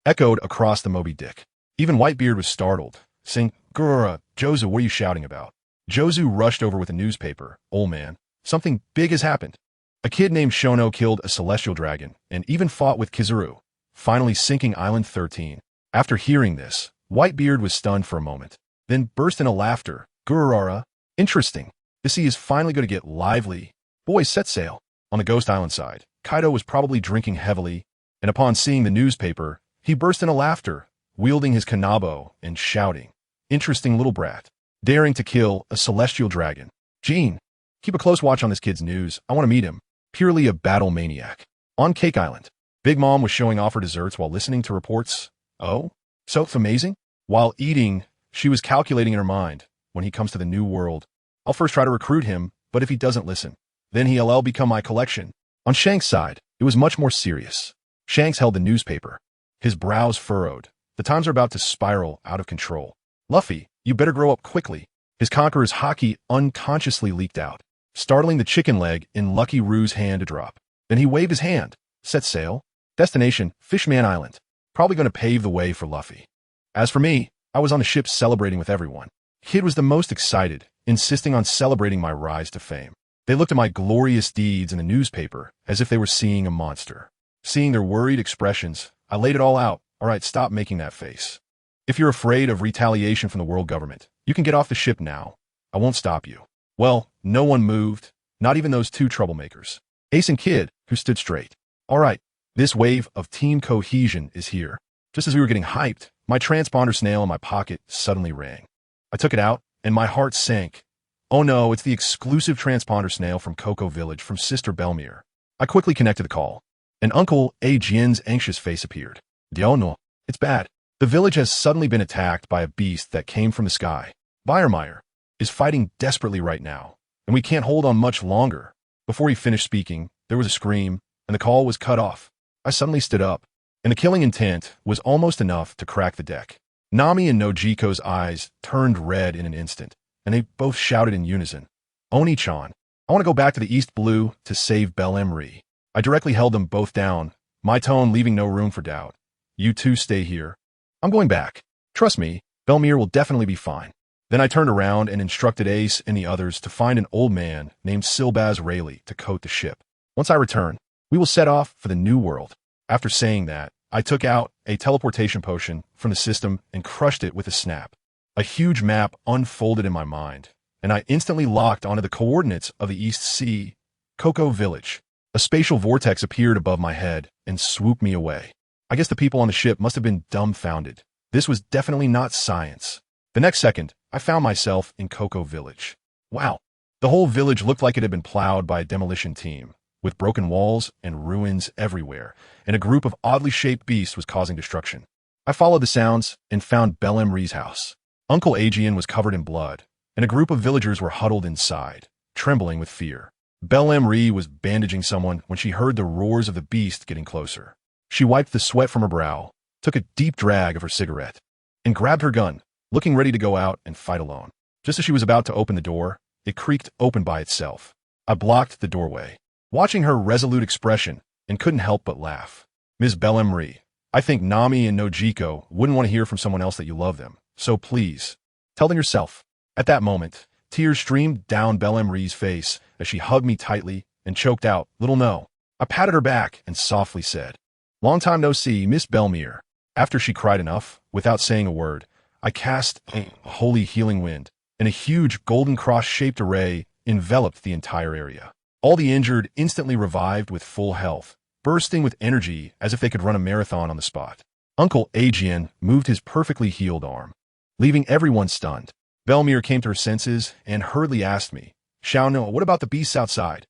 echoed across the Moby Dick. Even Whitebeard was startled, saying, Gura, Jozu, what are you shouting about? Jozu rushed over with a newspaper. Old man, something big has happened. A kid named Shono killed a celestial dragon and even fought with Kizuru, finally sinking Island 13. After hearing this, Whitebeard was stunned for a moment, then burst into laughter. Gururara, interesting. The sea is finally going to get lively. Boys, set sail. On the Ghost Island side, Kaido was probably drinking heavily, and upon seeing the newspaper, he burst into laughter, wielding his kanabo and shouting, "Interesting little brat, daring to kill a celestial dragon. Gene, keep a close watch on this kid's news. I want to meet him. Purely a battle maniac." On Cake Island, Big Mom was showing off her desserts while listening to reports. Oh, so amazing? While eating, she was calculating in her mind, when he comes to the new world, I'll first try to recruit him, but if he doesn't listen, then he'll become my collection. On Shanks' side, it was much more serious. Shanks held the newspaper, his brows furrowed. The times are about to spiral out of control. Luffy, you better grow up quickly. His conqueror's haki unconsciously leaked out, startling the chicken leg in Lucky Roo's hand to drop. Then he waved his hand. Set sail. Destination, Fishman Island. Probably going to pave the way for Luffy. As for me, I was on the ship celebrating with everyone. Kid was the most excited, insisting on celebrating my rise to fame. They looked at my glorious deeds in the newspaper as if they were seeing a monster. Seeing their worried expressions, I laid it all out. All right, stop making that face. If you're afraid of retaliation from the world government, you can get off the ship now. I won't stop you. Well, no one moved, not even those two troublemakers. Ace and Kid, who stood straight. All right, this wave of team cohesion is here. Just as we were getting hyped, my transponder snail in my pocket suddenly rang. I took it out, and my heart sank. Oh no, it's the exclusive transponder snail from Cocoa Village from Sister Belmere. I quickly connected the call, and Uncle A. Jian's anxious face appeared. "Oh no, it's bad. The village has suddenly been attacked by a beast that came from the sky. Biermeyer is fighting desperately right now, and we can't hold on much longer." Before he finished speaking, there was a scream, and the call was cut off. I suddenly stood up, and the killing intent was almost enough to crack the deck. Nami and Nojiko's eyes turned red in an instant, and they both shouted in unison, "Oni-chan, I want to go back to the East Blue to save Belle Emery." I directly held them both down, my tone leaving no room for doubt. "You two stay here. I'm going back. Trust me, Belmere will definitely be fine." Then I turned around and instructed Ace and the others to find an old man named Silbaz Rayleigh to coat the ship. Once I return, we will set off for the New World. After saying that, I took out a teleportation potion from the system and crushed it with a snap. A huge map unfolded in my mind, and I instantly locked onto the coordinates of the East Sea, Cocoa Village. A spatial vortex appeared above my head and swooped me away. I guess the people on the ship must have been dumbfounded. This was definitely not science. The next second, I found myself in Cocoa Village. Wow. The whole village looked like it had been plowed by a demolition team, with broken walls and ruins everywhere, and a group of oddly shaped beasts was causing destruction. I followed the sounds and found Belle Emery's house. Uncle Adrian was covered in blood, and a group of villagers were huddled inside, trembling with fear. Belle Emery was bandaging someone when she heard the roars of the beast getting closer. She wiped the sweat from her brow, took a deep drag of her cigarette, and grabbed her gun, looking ready to go out and fight alone. Just as she was about to open the door, it creaked open by itself. I blocked the doorway, watching her resolute expression, and couldn't help but laugh. "Ms. Belle Emery, I think Nami and Nojiko wouldn't want to hear from someone else that you love them, so please, tell them yourself." At that moment, tears streamed down Belle Emery's face as she hugged me tightly and choked out, "Little no." I patted her back and softly said, "Long time no see, Miss Belmere." After she cried enough, without saying a word, I cast a holy healing wind, and a huge golden cross-shaped array enveloped the entire area. All the injured instantly revived with full health, bursting with energy as if they could run a marathon on the spot. Uncle Adrian moved his perfectly healed arm, leaving everyone stunned. Belmere came to her senses and hurriedly asked me, "Xiao, no, what about the beasts outside?"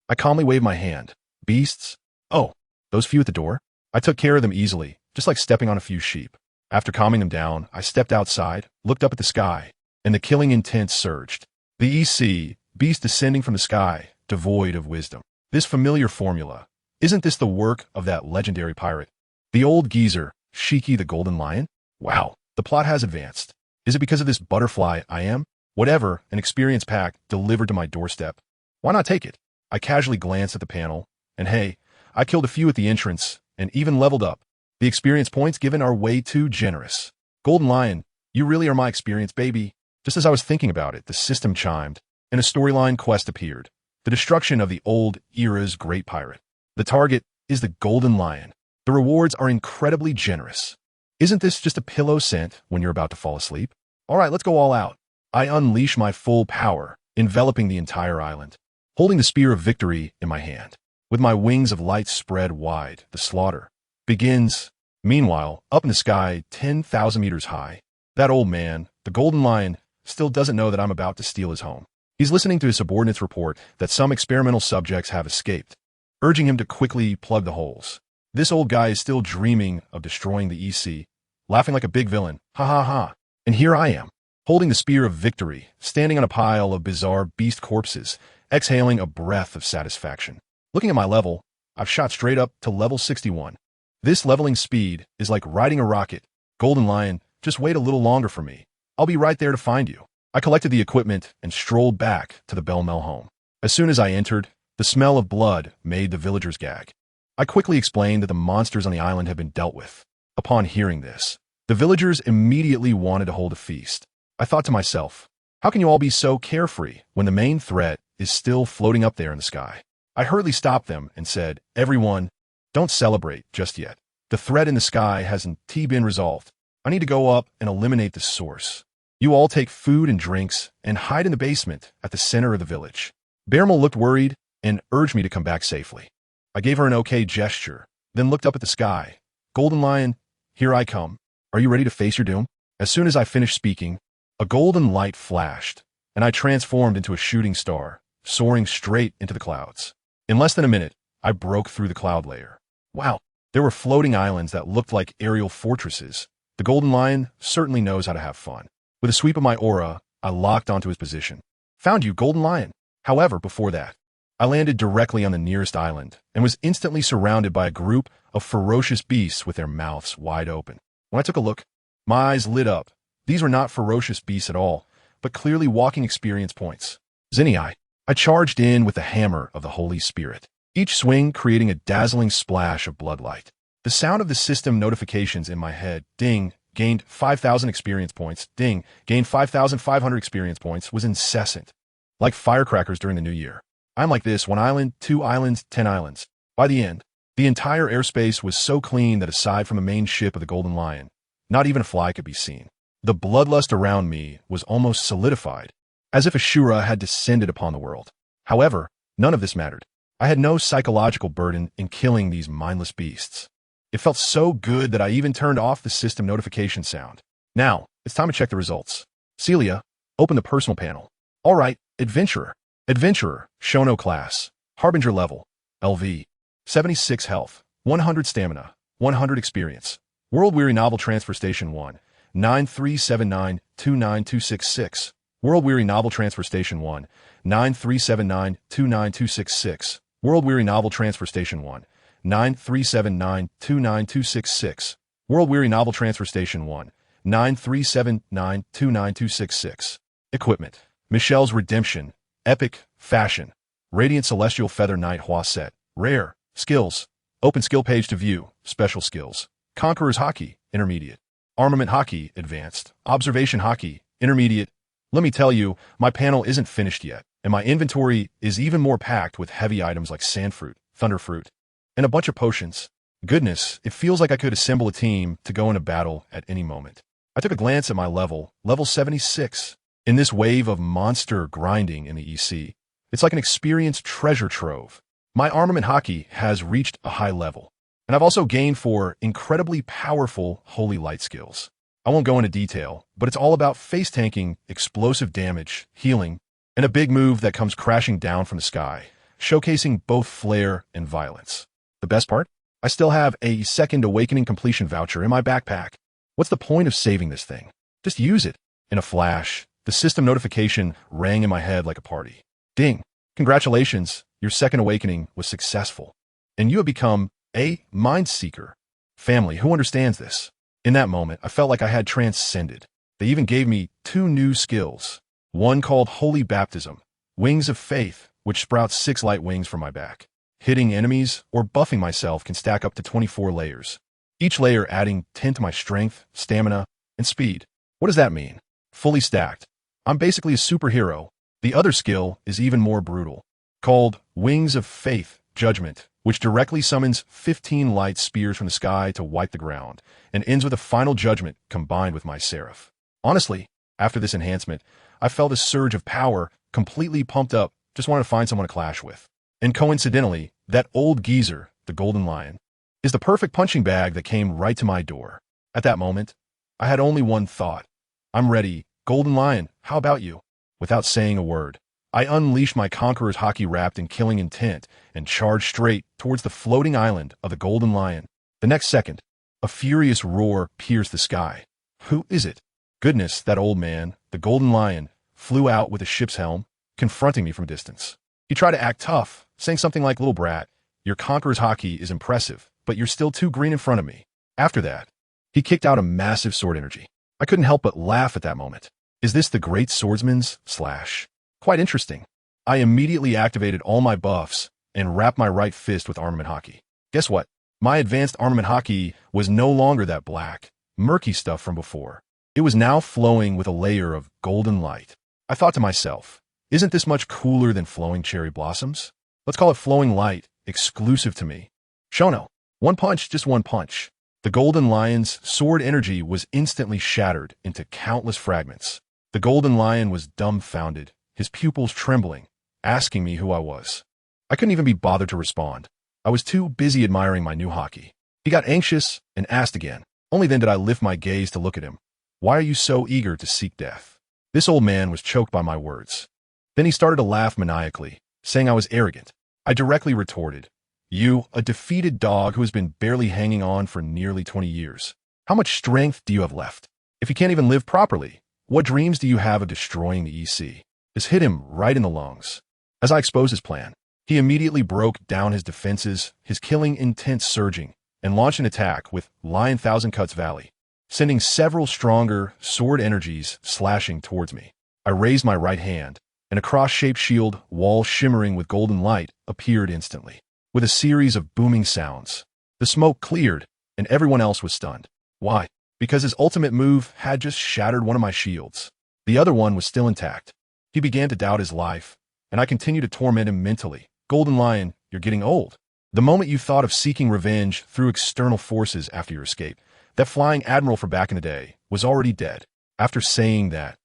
I calmly waved my hand. "Beasts? Oh, those few at the door? I took care of them easily, just like stepping on a few sheep." After calming them down, I stepped outside, looked up at the sky, and the killing intent surged. The East Sea, beast descending from the sky, devoid of wisdom. This familiar formula. Isn't this the work of that legendary pirate? The old geezer, Shiki the Golden Lion? Wow, the plot has advanced. Is it because of this butterfly I am? Whatever, an experience pack delivered to my doorstep. Why not take it? I casually glanced at the panel, and hey, I killed a few at the entrance, and even leveled up. The experience points given are way too generous. Golden Lion, you really are my experience baby. Just as I was thinking about it, the system chimed, and a storyline quest appeared. The destruction of the old era's great pirate. The target is the Golden Lion. The rewards are incredibly generous. Isn't this just a pillow scent when you're about to fall asleep? All right, let's go all out. I unleash my full power, enveloping the entire island, holding the spear of victory in my hand. With my wings of light spread wide, the slaughter begins. Meanwhile, up in the sky, 10,000 meters high, that old man, the Golden Lion, still doesn't know that I'm about to steal his home. He's listening to his subordinates report that some experimental subjects have escaped, urging him to quickly plug the holes. This old guy is still dreaming of destroying the EC, laughing like a big villain. Ha ha ha. And here I am, holding the spear of victory, standing on a pile of bizarre beast corpses, exhaling a breath of satisfaction. Looking at my level, I've shot straight up to level 61. This leveling speed is like riding a rocket. Golden Lion, just wait a little longer for me. I'll be right there to find you. I collected the equipment and strolled back to the Belmel home. As soon as I entered, the smell of blood made the villagers gag. I quickly explained that the monsters on the island had been dealt with. Upon hearing this, the villagers immediately wanted to hold a feast. I thought to myself, how can you all be so carefree when the main threat is still floating up there in the sky? I hurriedly stopped them and said, everyone, don't celebrate just yet. The threat in the sky hasn't been resolved. I need to go up and eliminate the source. You all take food and drinks and hide in the basement at the center of the village. Bearmal looked worried and urged me to come back safely. I gave her an okay gesture, then looked up at the sky. Golden Lion, here I come. Are you ready to face your doom? As soon as I finished speaking, a golden light flashed, and I transformed into a shooting star, soaring straight into the clouds. In less than a minute, I broke through the cloud layer. Wow, there were floating islands that looked like aerial fortresses. The Golden Lion certainly knows how to have fun. With a sweep of my aura, I locked onto his position. Found you, Golden Lion. However, before that, I landed directly on the nearest island and was instantly surrounded by a group of ferocious beasts with their mouths wide open. When I took a look, my eyes lit up. These were not ferocious beasts at all, but clearly walking experience points. Zinni, I charged in with the hammer of the Holy Spirit, each swing creating a dazzling splash of bloodlight. The sound of the system notifications in my head, ding, gained 5,000 experience points, ding, gained 5,500 experience points, was incessant. Like firecrackers during the new year. I'm like this, 1 island, 2 islands, 10 islands. By the end, the entire airspace was so clean that aside from the main ship of the Golden Lion, not even a fly could be seen. The bloodlust around me was almost solidified, as if Ashura had descended upon the world. However, none of this mattered. I had no psychological burden in killing these mindless beasts. It felt so good that I even turned off the system notification sound. Now, it's time to check the results. Celia, open the personal panel. All right, Adventurer. Adventurer, Shono class. Harbinger level. LV. 76 health. 100 stamina. 100 experience. World-weary novel transfer station 1. 9379-29266. World-weary novel transfer station 1. 9379-29266. World-weary novel transfer station 1. 9379-29266. World-weary novel transfer station 1. 9379-29266. Equipment. Michelle's Redemption. Epic. Fashion. Radiant Celestial Feather Knight Hua Set. Rare. Skills. Open skill page to view. Special skills. Conqueror's Hockey. Intermediate. Armament Hockey. Advanced. Observation Hockey. Intermediate. Let me tell you, my panel isn't finished yet, and my inventory is even more packed with heavy items like Sandfruit, Thunderfruit, and a bunch of potions. Goodness, it feels like I could assemble a team to go into battle at any moment. I took a glance at my level 76. In this wave of monster grinding in the EC, it's like an experienced treasure trove. My armament hockey has reached a high level, and I've also gained 4 incredibly powerful holy light skills. I won't go into detail, but it's all about face tanking, explosive damage, healing, and a big move that comes crashing down from the sky, showcasing both flair and violence. The best part? I still have a second awakening completion voucher in my backpack. What's the point of saving this thing? Just use it. In a flash, the system notification rang in my head like a party. Ding! Congratulations, your second awakening was successful, and you have become a Mind Seeker. Family, who understands this? In that moment, I felt like I had transcended. They even gave me 2 new skills. One called Holy Baptism, Wings of Faith, which sprouts 6 light wings from my back. Hitting enemies or buffing myself can stack up to 24 layers, each layer adding 10 to my strength, stamina, and speed. What does that mean? Fully stacked. I'm basically a superhero. The other skill is even more brutal, called Wings of Faith Judgment, which directly summons 15 light spears from the sky to wipe the ground, and ends with a final judgment combined with my seraph. Honestly, after this enhancement, I felt a surge of power, completely pumped up, just wanted to find someone to clash with. And coincidentally, that old geezer, the Golden Lion, is the perfect punching bag that came right to my door. At that moment, I had only one thought. I'm ready. Golden Lion, how about you? Without saying a word, I unleashed my Conqueror's Haki wrapped in killing intent and charged straight towards the floating island of the Golden Lion. The next second, a furious roar pierced the sky. Who is it? Goodness, that old man, the Golden Lion, flew out with a ship's helm, confronting me from a distance. He tried to act tough, saying something like, "Little brat, your Conqueror's Haki is impressive, but you're still too green in front of me." After that, he kicked out a massive sword energy. I couldn't help but laugh at that moment. Is this the great swordsman's slash? Quite interesting. I immediately activated all my buffs and wrapped my right fist with armament haki. Guess what? My advanced armament haki was no longer that black, murky stuff from before. It was now flowing with a layer of golden light. I thought to myself, isn't this much cooler than flowing cherry blossoms? Let's call it flowing light, exclusive to me. Shono. One punch, just one punch. The Golden Lion's sword energy was instantly shattered into countless fragments. The Golden Lion was dumbfounded, his pupils trembling, asking me who I was. I couldn't even be bothered to respond. I was too busy admiring my new haki. He got anxious and asked again. Only then did I lift my gaze to look at him. Why are you so eager to seek death? This old man was choked by my words. Then he started to laugh maniacally, saying I was arrogant. I directly retorted, "You, a defeated dog who has been barely hanging on for nearly 20 years. How much strength do you have left? If you can't even live properly, what dreams do you have of destroying the EC?" This hit him right in the lungs. As I exposed his plan, he immediately broke down his defenses, his killing intent surging, and launched an attack with Lion Thousand Cuts Valley, sending several stronger sword energies slashing towards me. I raised my right hand, and a cross-shaped shield, wall shimmering with golden light, appeared instantly. With a series of booming sounds, the smoke cleared, and everyone else was stunned. Why? Because his ultimate move had just shattered one of my shields. The other one was still intact. He began to doubt his life, and I continued to torment him mentally. Golden Lion, you're getting old. The moment you thought of seeking revenge through external forces after your escape, that flying admiral from back in the day was already dead. After saying that,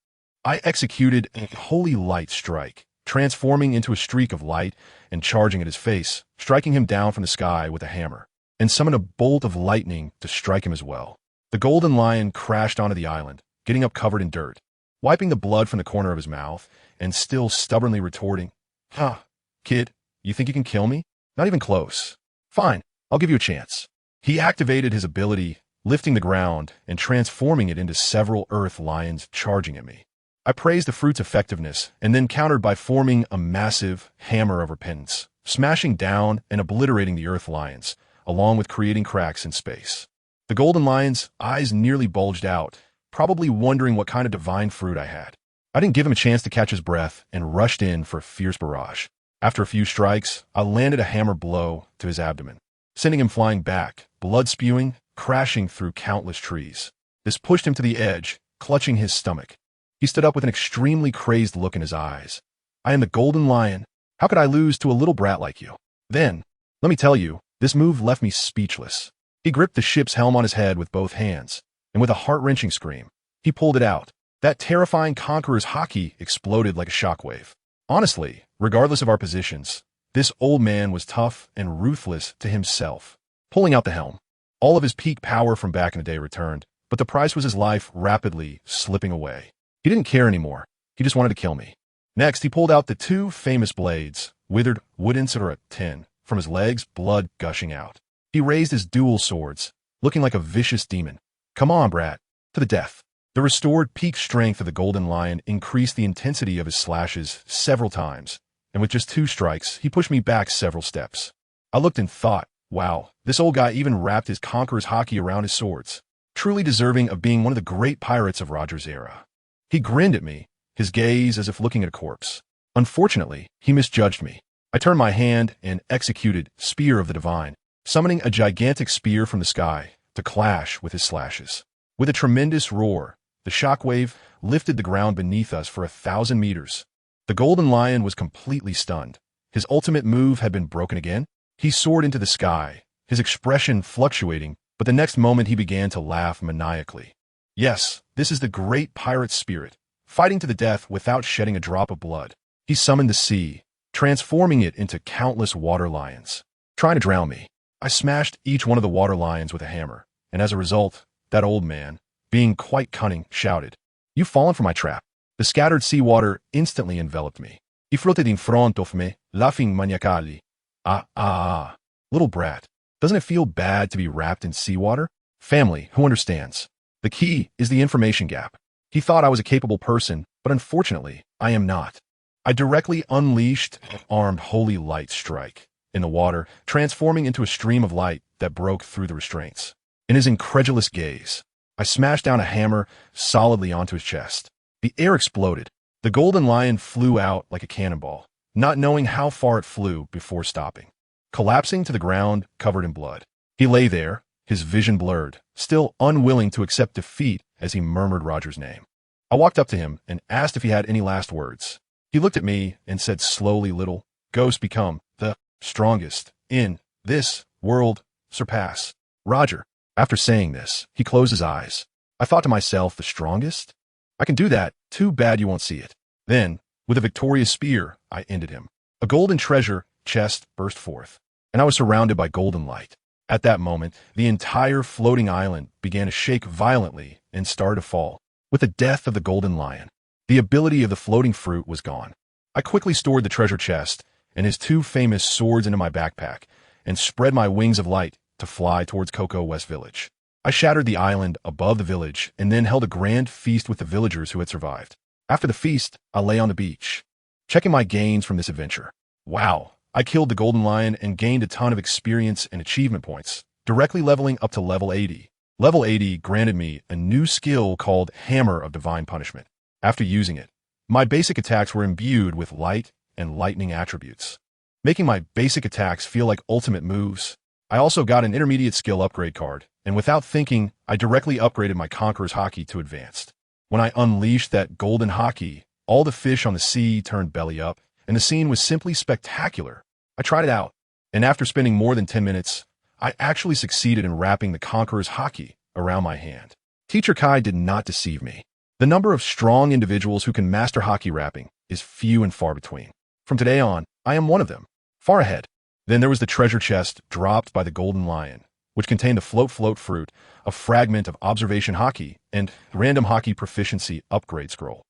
I executed a holy light strike, transforming into a streak of light and charging at his face, striking him down from the sky with a hammer, and summoned a bolt of lightning to strike him as well. The Golden Lion crashed onto the island, getting up covered in dirt, wiping the blood from the corner of his mouth, and still stubbornly retorting, Kid, you think you can kill me? Not even close. Fine, I'll give you a chance." He activated his ability, lifting the ground and transforming it into several earth lions charging at me. I praised the fruit's effectiveness and then countered by forming a massive hammer of repentance, smashing down and obliterating the earth lions, along with creating cracks in space. The Golden Lion's eyes nearly bulged out, probably wondering what kind of divine fruit I had. I didn't give him a chance to catch his breath and rushed in for a fierce barrage. After a few strikes, I landed a hammer blow to his abdomen, sending him flying back, blood spewing, crashing through countless trees. This pushed him to the edge, clutching his stomach. He stood up with an extremely crazed look in his eyes. "I am the Golden Lion. How could I lose to a little brat like you?" Then, let me tell you, this move left me speechless. He gripped the ship's helm on his head with both hands, and with a heart-wrenching scream, he pulled it out. That terrifying Conqueror's Haki exploded like a shockwave. Honestly, regardless of our positions, this old man was tough and ruthless to himself. Pulling out the helm, all of his peak power from back in the day returned, but the price was his life rapidly slipping away. He didn't care anymore. He just wanted to kill me. Next, he pulled out the two famous blades, withered wooden Sura 10, from his legs, blood gushing out. He raised his dual swords, looking like a vicious demon. "Come on, brat, to the death." The restored peak strength of the Golden Lion increased the intensity of his slashes several times, and with just 2 strikes, he pushed me back several steps. I looked and thought, wow, this old guy even wrapped his Conqueror's Haki around his swords, truly deserving of being one of the great pirates of Roger's era. He grinned at me, his gaze as if looking at a corpse. Unfortunately, he misjudged me. I turned my hand and executed Spear of the Divine, summoning a gigantic spear from the sky to clash with his slashes. With a tremendous roar, The shockwave lifted the ground beneath us for 1,000 meters. The golden lion was completely stunned. His ultimate move had been broken again. He soared into the sky, his expression fluctuating, but the next moment he began to laugh maniacally. Yes, this is the great pirate spirit, fighting to the death without shedding a drop of blood. He summoned the sea, transforming it into countless water lions, trying to drown me. I smashed each one of the water lions with a hammer, and as a result, that old man, being quite cunning, shouted, "You've fallen for my trap." The scattered seawater instantly enveloped me. I floated in front of me, laughing maniacally. Little brat, doesn't it feel bad to be wrapped in seawater? Family, who understands? The key is the information gap. He thought I was a capable person, but unfortunately, I am not. I directly unleashed an armed holy light strike in the water, transforming into a stream of light that broke through the restraints. In his incredulous gaze, I smashed down a hammer solidly onto his chest. The air exploded. The golden lion flew out like a cannonball, not knowing how far it flew before stopping, collapsing to the ground covered in blood. He lay there, his vision blurred, still unwilling to accept defeat as he murmured Roger's name. I walked up to him and asked if he had any last words. He looked at me and said slowly, "Little ghosts become the strongest in this world, surpass Roger." After saying this, he closed his eyes. I thought to myself, the strongest? I can do that, too bad you won't see it. Then, with a victorious spear, I ended him. A golden treasure chest burst forth, and I was surrounded by golden light. At that moment, the entire floating island began to shake violently and started to fall. With the death of the golden lion, the ability of the floating fruit was gone. I quickly stored the treasure chest and his two famous swords into my backpack and spread my wings of light to fly towards Cocoa West Village. I shattered the island above the village and then held a grand feast with the villagers who had survived. After the feast, I lay on the beach, checking my gains from this adventure. Wow, I killed the golden lion and gained a ton of experience and achievement points, directly leveling up to level 80. Level 80 granted me a new skill called Hammer of Divine Punishment. After using it, my basic attacks were imbued with light and lightning attributes, making my basic attacks feel like ultimate moves. I also got an intermediate skill upgrade card, and without thinking, I directly upgraded my Conqueror's Haki to advanced. When I unleashed that golden Haki, all the fish on the sea turned belly up, and the scene was simply spectacular. I tried it out, and after spending more than 10 minutes, I actually succeeded in wrapping the Conqueror's Haki around my hand. Teacher Kai did not deceive me. The number of strong individuals who can master Haki wrapping is few and far between. From today on, I am one of them, far ahead. Then there was the treasure chest dropped by the golden lion, which contained a float fruit, a fragment of observation Haki, and random Haki proficiency upgrade scroll.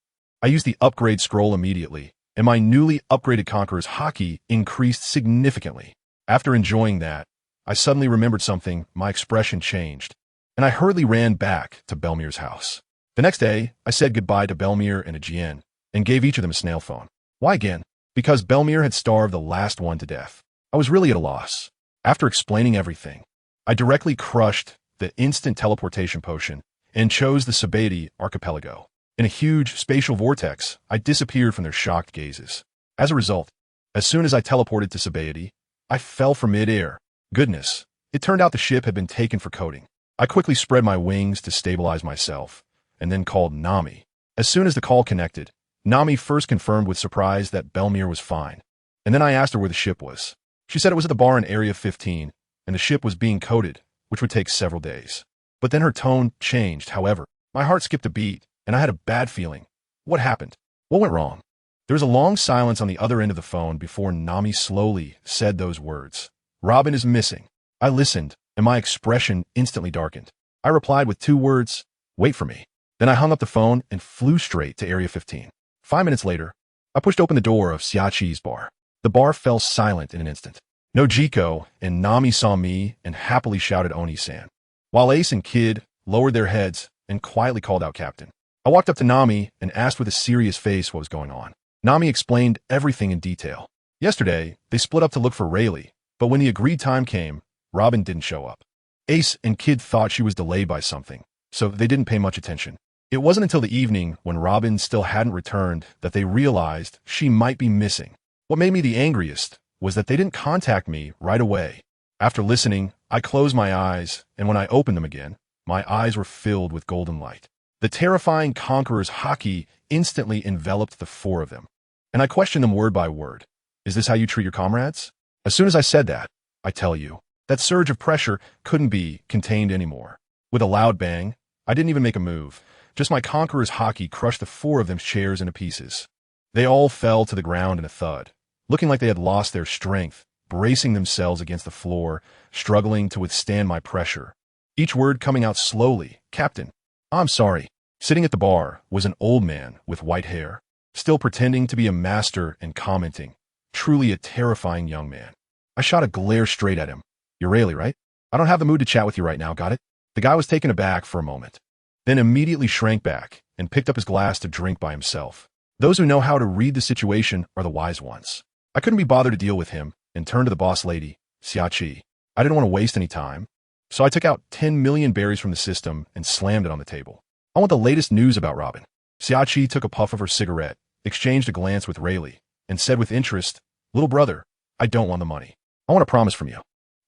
I used the upgrade scroll immediately, and my newly upgraded Conqueror's Haki increased significantly. After enjoying that, I suddenly remembered something. My expression changed, and I hurriedly ran back to Belmir's house. The next day, I said goodbye to Belmir and Aegean, and gave each of them a snail phone. Why again? Because Belmir had starved the last one to death. I was really at a loss. After explaining everything, I directly crushed the instant teleportation potion and chose the Sabaody archipelago. In a huge spatial vortex, I disappeared from their shocked gazes. As a result, as soon as I teleported to Sabaody, I fell from mid-air. Goodness, it turned out the ship had been taken for coating. I quickly spread my wings to stabilize myself, and then called Nami. As soon as the call connected, Nami first confirmed with surprise that Belmir was fine, and then I asked her where the ship was. She said it was at the bar in Area 15, and the ship was being coated, which would take several days. But then her tone changed, however. My heart skipped a beat, and I had a bad feeling. What happened? What went wrong? There was a long silence on the other end of the phone before Nami slowly said those words. "Robin is missing." I listened, and my expression instantly darkened. I replied with 2 words, "Wait for me." Then I hung up the phone and flew straight to Area 15. 5 minutes later, I pushed open the door of Xiao's bar. The bar fell silent in an instant. Nojiko and Nami saw me and happily shouted Oni-san, while Ace and Kid lowered their heads and quietly called out Captain. I walked up to Nami and asked with a serious face what was going on. Nami explained everything in detail. Yesterday, they split up to look for Rayleigh, but when the agreed time came, Robin didn't show up. Ace and Kid thought she was delayed by something, so they didn't pay much attention. It wasn't until the evening, when Robin still hadn't returned, that they realized she might be missing. What made me the angriest was that they didn't contact me right away. After listening, I closed my eyes, and when I opened them again, my eyes were filled with golden light. The terrifying conqueror's haki instantly enveloped the four of them. And I questioned them word by word. Is this how you treat your comrades? As soon as I said that, I tell you, that surge of pressure couldn't be contained anymore. With a loud bang, I didn't even make a move. Just my conqueror's haki crushed the four of them's chairs into pieces. They all fell to the ground in a thud, looking like they had lost their strength, bracing themselves against the floor, struggling to withstand my pressure. Each word coming out slowly. Captain, I'm sorry. Sitting at the bar was an old man with white hair, still pretending to be a master and commenting. Truly a terrifying young man. I shot a glare straight at him. You're Rayleigh, right? I don't have the mood to chat with you right now, got it? The guy was taken aback for a moment, then immediately shrank back and picked up his glass to drink by himself. Those who know how to read the situation are the wise ones. I couldn't be bothered to deal with him and turned to the boss lady, Xiao. I didn't want to waste any time, so I took out 10 million berries from the system and slammed it on the table. I want the latest news about Robin. Xiao took a puff of her cigarette, exchanged a glance with Rayleigh, and said with interest, Little brother, I don't want the money. I want a promise from you.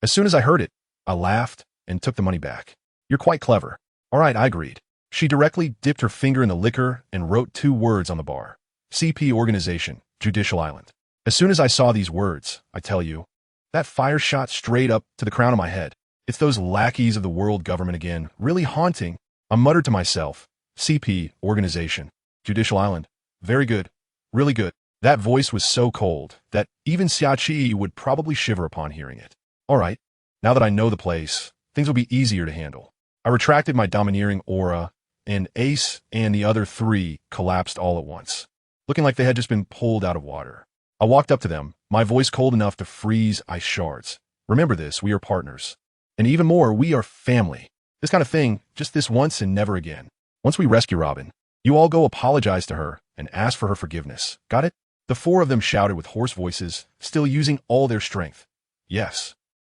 As soon as I heard it, I laughed and took the money back. You're quite clever. All right, I agreed. She directly dipped her finger in the liquor and wrote 2 words on the bar. CP Organization, Judicial Island. As soon as I saw these words, I tell you, that fire shot straight up to the crown of my head. It's those lackeys of the world government again, really haunting. I muttered to myself, CP Organization, Judicial Island. Very good. Really good. That voice was so cold that even Xiao would probably shiver upon hearing it. All right, now that I know the place, things will be easier to handle. I retracted my domineering aura, and Ace and the other 3 collapsed all at once, looking like they had just been pulled out of water. I walked up to them, my voice cold enough to freeze ice shards. Remember this, we are partners. And even more, we are family. This kind of thing, just this once and never again. Once we rescue Robin, you all go apologize to her and ask for her forgiveness. Got it? The 4 of them shouted with hoarse voices, still using all their strength. Yes.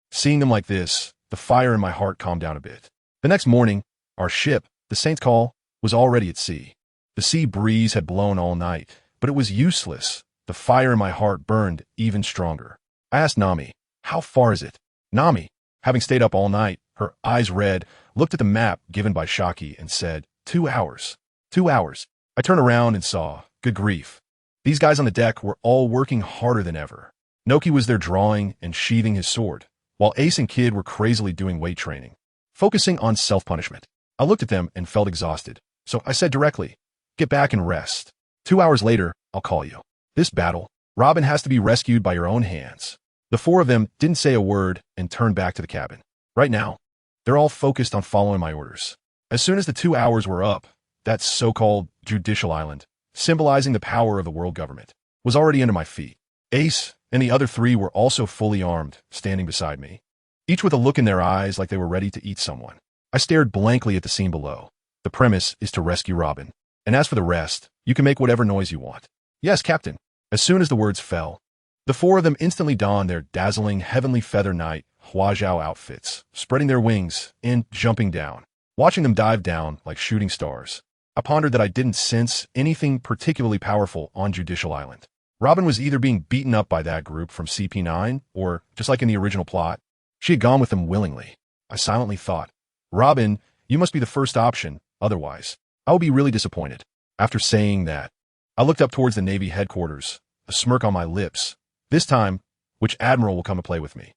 Seeing them like this, the fire in my heart calmed down a bit. The next morning, our ship, the Saint's Call, was already at sea. The sea breeze had blown all night, but it was useless. The fire in my heart burned even stronger. I asked Nami, how far is it? Nami, having stayed up all night, her eyes red, looked at the map given by Shaki and said, 2 hours. 2 hours. I turned around and saw, good grief. These guys on the deck were all working harder than ever. Noki was there drawing and sheathing his sword, while Ace and Kid were crazily doing weight training, focusing on self-punishment. I looked at them and felt exhausted, so I said directly, get back and rest. 2 hours later, I'll call you. This battle, Robin has to be rescued by your own hands. The 4 of them didn't say a word and turned back to the cabin. Right now, they're all focused on following my orders. As soon as the 2 hours were up, that so-called Judicial Island, symbolizing the power of the world government, was already under my feet. Ace and the other 3 were also fully armed, standing beside me, each with a look in their eyes like they were ready to eat someone. I stared blankly at the scene below. The premise is to rescue Robin, and as for the rest, you can make whatever noise you want. Yes, Captain. As soon as the words fell, the 4 of them instantly donned their dazzling Heavenly Feather Knight Huajiao outfits, spreading their wings and jumping down. Watching them dive down like shooting stars, I pondered that I didn't sense anything particularly powerful on Judicial Island. Robin was either being beaten up by that group from CP9, or, just like in the original plot, she had gone with them willingly. I silently thought, Robin, you must be the first option, otherwise, I will be really disappointed. After saying that, I looked up towards the Navy headquarters, a smirk on my lips. This time, which admiral will come to play with me?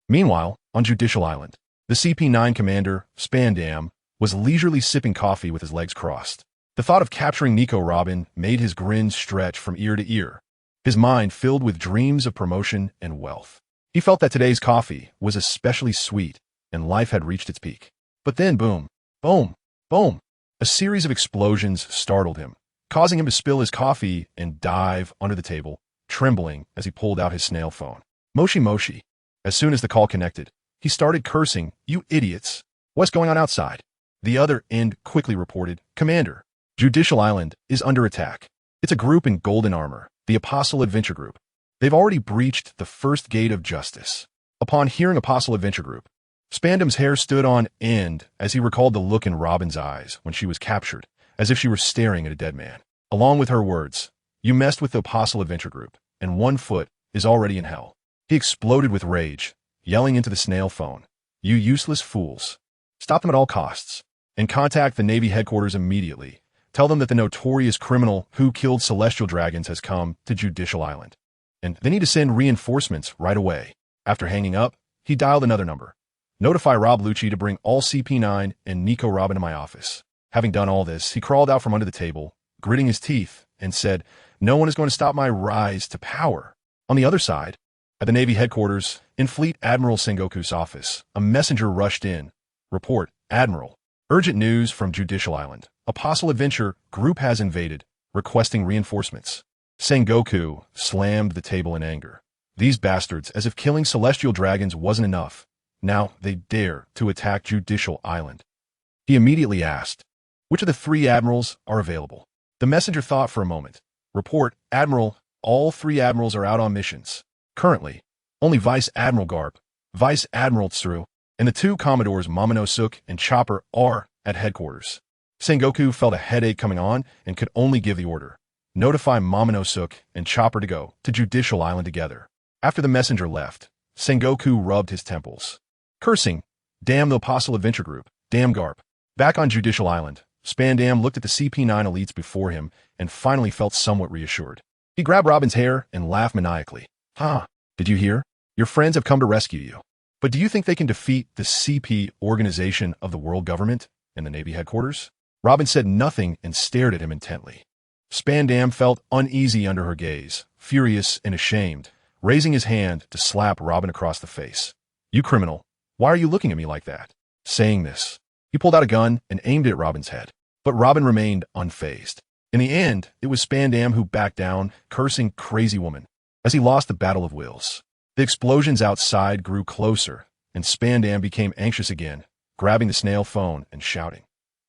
Meanwhile, on Judicial Island, the CP9 commander, Spandam, was leisurely sipping coffee with his legs crossed. The thought of capturing Nico Robin made his grin stretch from ear to ear, his mind filled with dreams of promotion and wealth. He felt that today's coffee was especially sweet, and life had reached its peak. But then, boom, boom, boom, a series of explosions startled him, causing him to spill his coffee and dive under the table, trembling as he pulled out his snail phone. Moshi Moshi. As soon as the call connected, he started cursing, "You idiots! What's going on outside?" The other end quickly reported, "Commander, Judicial Island is under attack. It's a group in golden armor, the Apostle Adventure Group. They've already breached the first gate of justice." Upon hearing Apostle Adventure Group, Spandam's hair stood on end as he recalled the look in Robin's eyes when she was captured, as if she were staring at a dead man. Along with her words, "You messed with the Apostle Adventure Group, and 1 foot is already in hell." He exploded with rage, yelling into the snail phone, "You useless fools. Stop them at all costs." and contact the Navy headquarters immediately. Tell them that the notorious criminal who killed celestial dragons has come to Judicial Island, and they need to send reinforcements right away. After hanging up, he dialed another number. Notify Rob Lucci to bring all CP9 and Nico Robin to my office. Having done all this, he crawled out from under the table, gritting his teeth, and said, "No one is going to stop my rise to power." On the other side, at the Navy headquarters, in Fleet Admiral Sengoku's office, a messenger rushed in. Report, Admiral. Urgent news from Judicial Island. Apostle Adventure group has invaded, requesting reinforcements. Sengoku slammed the table in anger. These bastards, as if killing celestial dragons wasn't enough. Now they dare to attack Judicial Island. He immediately asked, which of the 3 admirals are available? The messenger thought for a moment. Report, Admiral, all 3 admirals are out on missions. Currently, only Vice Admiral Garp, Vice Admiral Tsuru, and the 2 Commodores Momonosuke and Chopper are at headquarters. Sengoku felt a headache coming on and could only give the order. Notify Momonosuke and Chopper to go to Judicial Island together. After the messenger left, Sengoku rubbed his temples. Cursing, damn the Apostle Adventure Group, damn Garp. Back on Judicial Island, Spandam looked at the CP9 elites before him and finally felt somewhat reassured. He grabbed Robin's hair and laughed maniacally. Did you hear? Your friends have come to rescue you. But do you think they can defeat the CP organization of the world government in the Navy headquarters? Robin said nothing and stared at him intently. Spandam felt uneasy under her gaze, furious and ashamed, raising his hand to slap Robin across the face. You criminal, why are you looking at me like that? Saying this, he pulled out a gun and aimed it at Robin's head, but Robin remained unfazed. In the end, it was Spandam who backed down, cursing crazy woman, as he lost the battle of wills. The explosions outside grew closer, and Spandam became anxious again, grabbing the snail phone and shouting.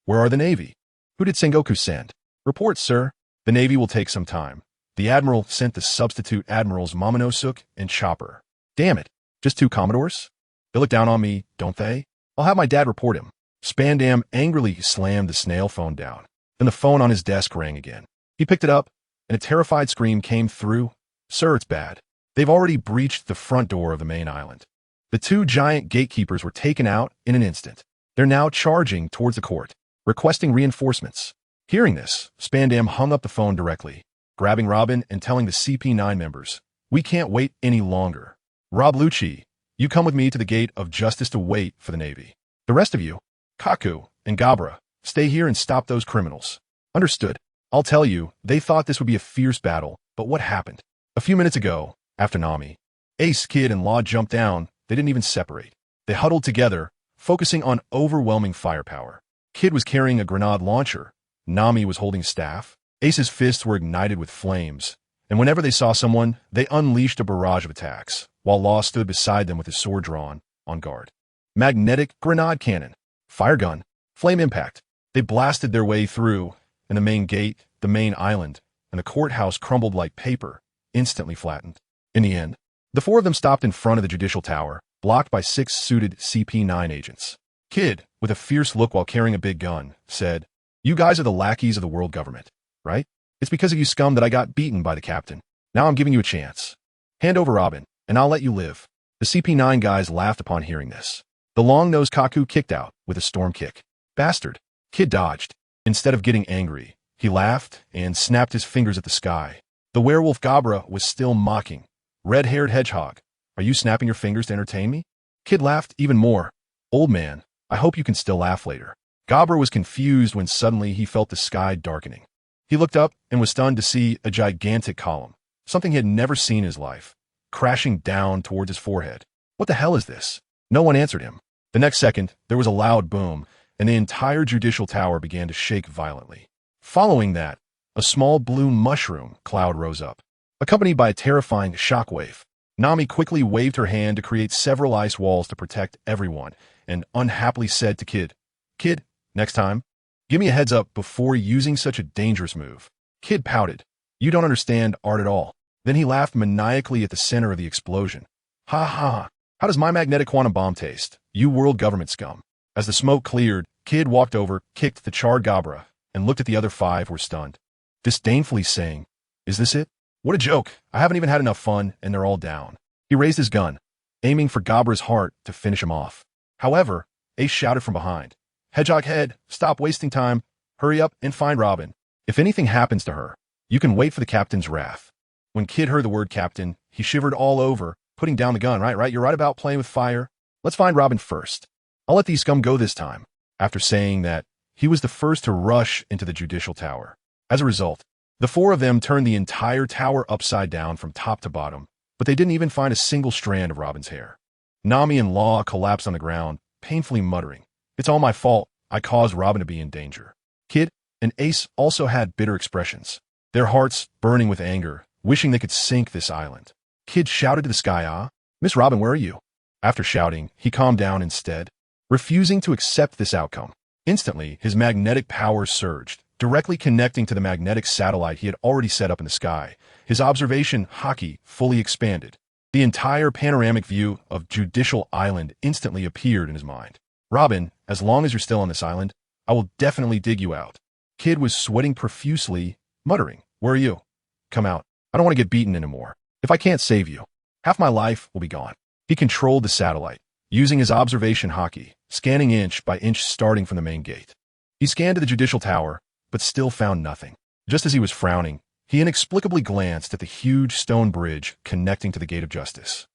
Where are the Navy? Who did Sengoku send? Report, sir. The Navy will take some time. The Admiral sent the substitute Admirals Momonosuke and Chopper. Damn it, just 2 Commodores? They look down on me, don't they? I'll have my dad report him. Spandam angrily slammed the snail phone down. Then the phone on his desk rang again. He picked it up, and a terrified scream came through. Sir, it's bad. They've already breached the front door of the main island. The 2 giant gatekeepers were taken out in an instant. They're now charging towards the court, requesting reinforcements. Hearing this, Spandam hung up the phone directly, grabbing Robin and telling the CP9 members, we can't wait any longer. Rob Lucci, you come with me to the gate of justice to wait for the Navy. The rest of you, Kaku and Gabra, stay here and stop those criminals. Understood. I'll tell you, they thought this would be a fierce battle, but what happened? A few minutes ago, after Nami, Ace, Kid, and Law jumped down, they didn't even separate. They huddled together, focusing on overwhelming firepower. Kid was carrying a grenade launcher. Nami was holding a staff. Ace's fists were ignited with flames, and whenever they saw someone, they unleashed a barrage of attacks, while Law stood beside them with his sword drawn, on guard. Magnetic grenade cannon, fire gun, flame impact. They blasted their way through, and the main gate, the main island, and the courthouse crumbled like paper, instantly flattened. In the end, the 4 of them stopped in front of the judicial tower, blocked by 6 suited CP9 agents. Kid, with a fierce look while carrying a big gun, said, you guys are the lackeys of the world government, right? It's because of you scum that I got beaten by the captain. Now I'm giving you a chance. Hand over Robin, and I'll let you live. The CP9 guys laughed upon hearing this. The long-nosed Kaku kicked out with a storm kick. Bastard. Kid dodged. Instead of getting angry, he laughed and snapped his fingers at the sky. The werewolf Gabra was still mocking. Red-haired hedgehog, are you snapping your fingers to entertain me? Kid laughed even more. Old man, I hope you can still laugh later. Gabra was confused when suddenly he felt the sky darkening. He looked up and was stunned to see a gigantic column, something he had never seen in his life, crashing down towards his forehead. What the hell is this? No one answered him. The next second, there was a loud boom, and the entire judicial tower began to shake violently. Following that, a small blue mushroom cloud rose up, accompanied by a terrifying shockwave. Nami quickly waved her hand to create several ice walls to protect everyone, and unhappily said to Kid, Kid, next time, give me a heads up before using such a dangerous move. Kid pouted. You don't understand art at all. Then he laughed maniacally at the center of the explosion. Ha ha. How does my magnetic quantum bomb taste, you world government scum? As the smoke cleared, Kid walked over, kicked the charred Gabra, and looked at the other 5 who were stunned, disdainfully saying, is this it? What a joke. I haven't even had enough fun, and they're all down. He raised his gun, aiming for Gabra's heart to finish him off. However, Ace shouted from behind, Hedgehog head, stop wasting time. Hurry up and find Robin. If anything happens to her, you can wait for the captain's wrath. When Kid heard the word captain, he shivered all over, putting down the gun. Right, you're right about playing with fire. Let's find Robin first. I'll let these scum go this time. After saying that, he was the first to rush into the judicial tower. As a result, the four of them turned the entire tower upside down from top to bottom, but they didn't even find a single strand of Robin's hair. Nami and Law collapsed on the ground, painfully muttering, "It's all my fault. I caused Robin to be in danger." Kid and Ace also had bitter expressions, their hearts burning with anger, wishing they could sink this island. Kid shouted to the sky, "Miss Robin, where are you?" After shouting, he calmed down instead, refusing to accept this outcome. Instantly, his magnetic power surged, directly connecting to the magnetic satellite he had already set up in the sky. His observation hockey fully expanded. The entire panoramic view of Judicial Island instantly appeared in his mind. "Robin, as long as you're still on this island, I will definitely dig you out." Kid was sweating profusely, muttering, "Where are you? Come out. I don't want to get beaten anymore. If I can't save you, half my life will be gone." He controlled the satellite, using his observation hockey, scanning inch by inch starting from the main gate. He scanned to the judicial tower, but still found nothing. Just as he was frowning, he inexplicably glanced at the huge stone bridge connecting to the Gate of Justice.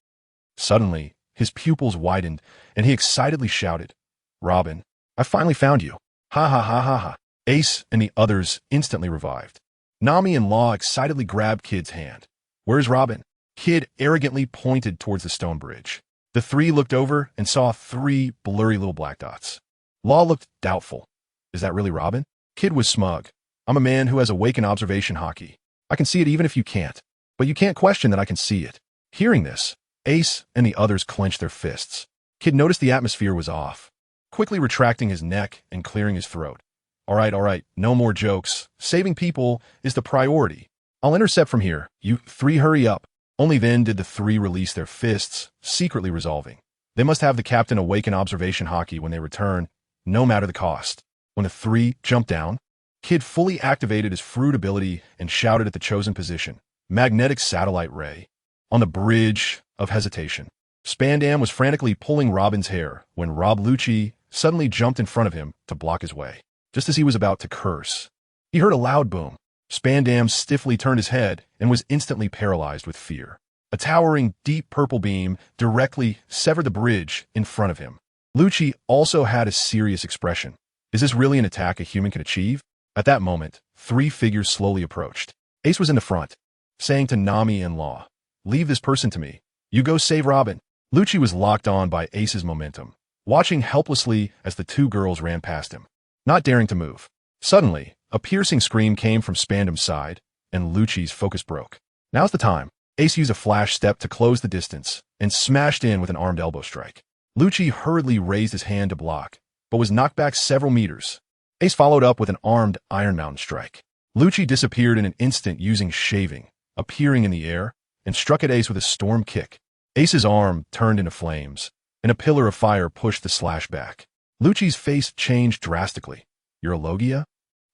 Suddenly, his pupils widened, and he excitedly shouted, "Robin, I finally found you. Ha ha ha ha ha." Ace and the others instantly revived. Nami and Law excitedly grabbed Kid's hand. "Where's Robin?" Kid arrogantly pointed towards the stone bridge. The three looked over and saw 3 blurry little black dots. Law looked doubtful. "Is that really Robin?" Kid was smug. "I'm a man who has awakened observation hockey. I can see it even if you can't. But you can't question that I can see it." Hearing this, Ace and the others clenched their fists. Kid noticed the atmosphere was off, quickly retracting his neck and clearing his throat. All right, no more jokes. Saving people is the priority. I'll intercept from here. You 3 hurry up." Only then did the 3 release their fists, secretly resolving. They must have the captain awaken observation hockey when they return, no matter the cost. When the 3 jumped down, Kid fully activated his fruit ability and shouted at the chosen position, "Magnetic Satellite Ray." On the bridge of hesitation, Spandam was frantically pulling Robin's hair when Rob Lucci suddenly jumped in front of him to block his way. Just as he was about to curse, he heard a loud boom. Spandam stiffly turned his head and was instantly paralyzed with fear. A towering, deep purple beam directly severed the bridge in front of him. Lucci also had a serious expression. Is this really an attack a human can achieve? At that moment, 3 figures slowly approached. Ace was in the front, saying to Nami and Law, "Leave this person to me. You go save Robin." Lucci was locked on by Ace's momentum, watching helplessly as the 2 girls ran past him, not daring to move. Suddenly, a piercing scream came from Spandam's side, and Lucci's focus broke. Now's the time. Ace used a flash step to close the distance and smashed in with an armed elbow strike. Lucci hurriedly raised his hand to block, but was knocked back several meters. Ace followed up with an armed Iron Mountain strike. Lucci disappeared in an instant using shaving, appearing in the air, and struck at Ace with a storm kick. Ace's arm turned into flames, and a pillar of fire pushed the slash back. Lucci's face changed drastically. "You're a Logia?"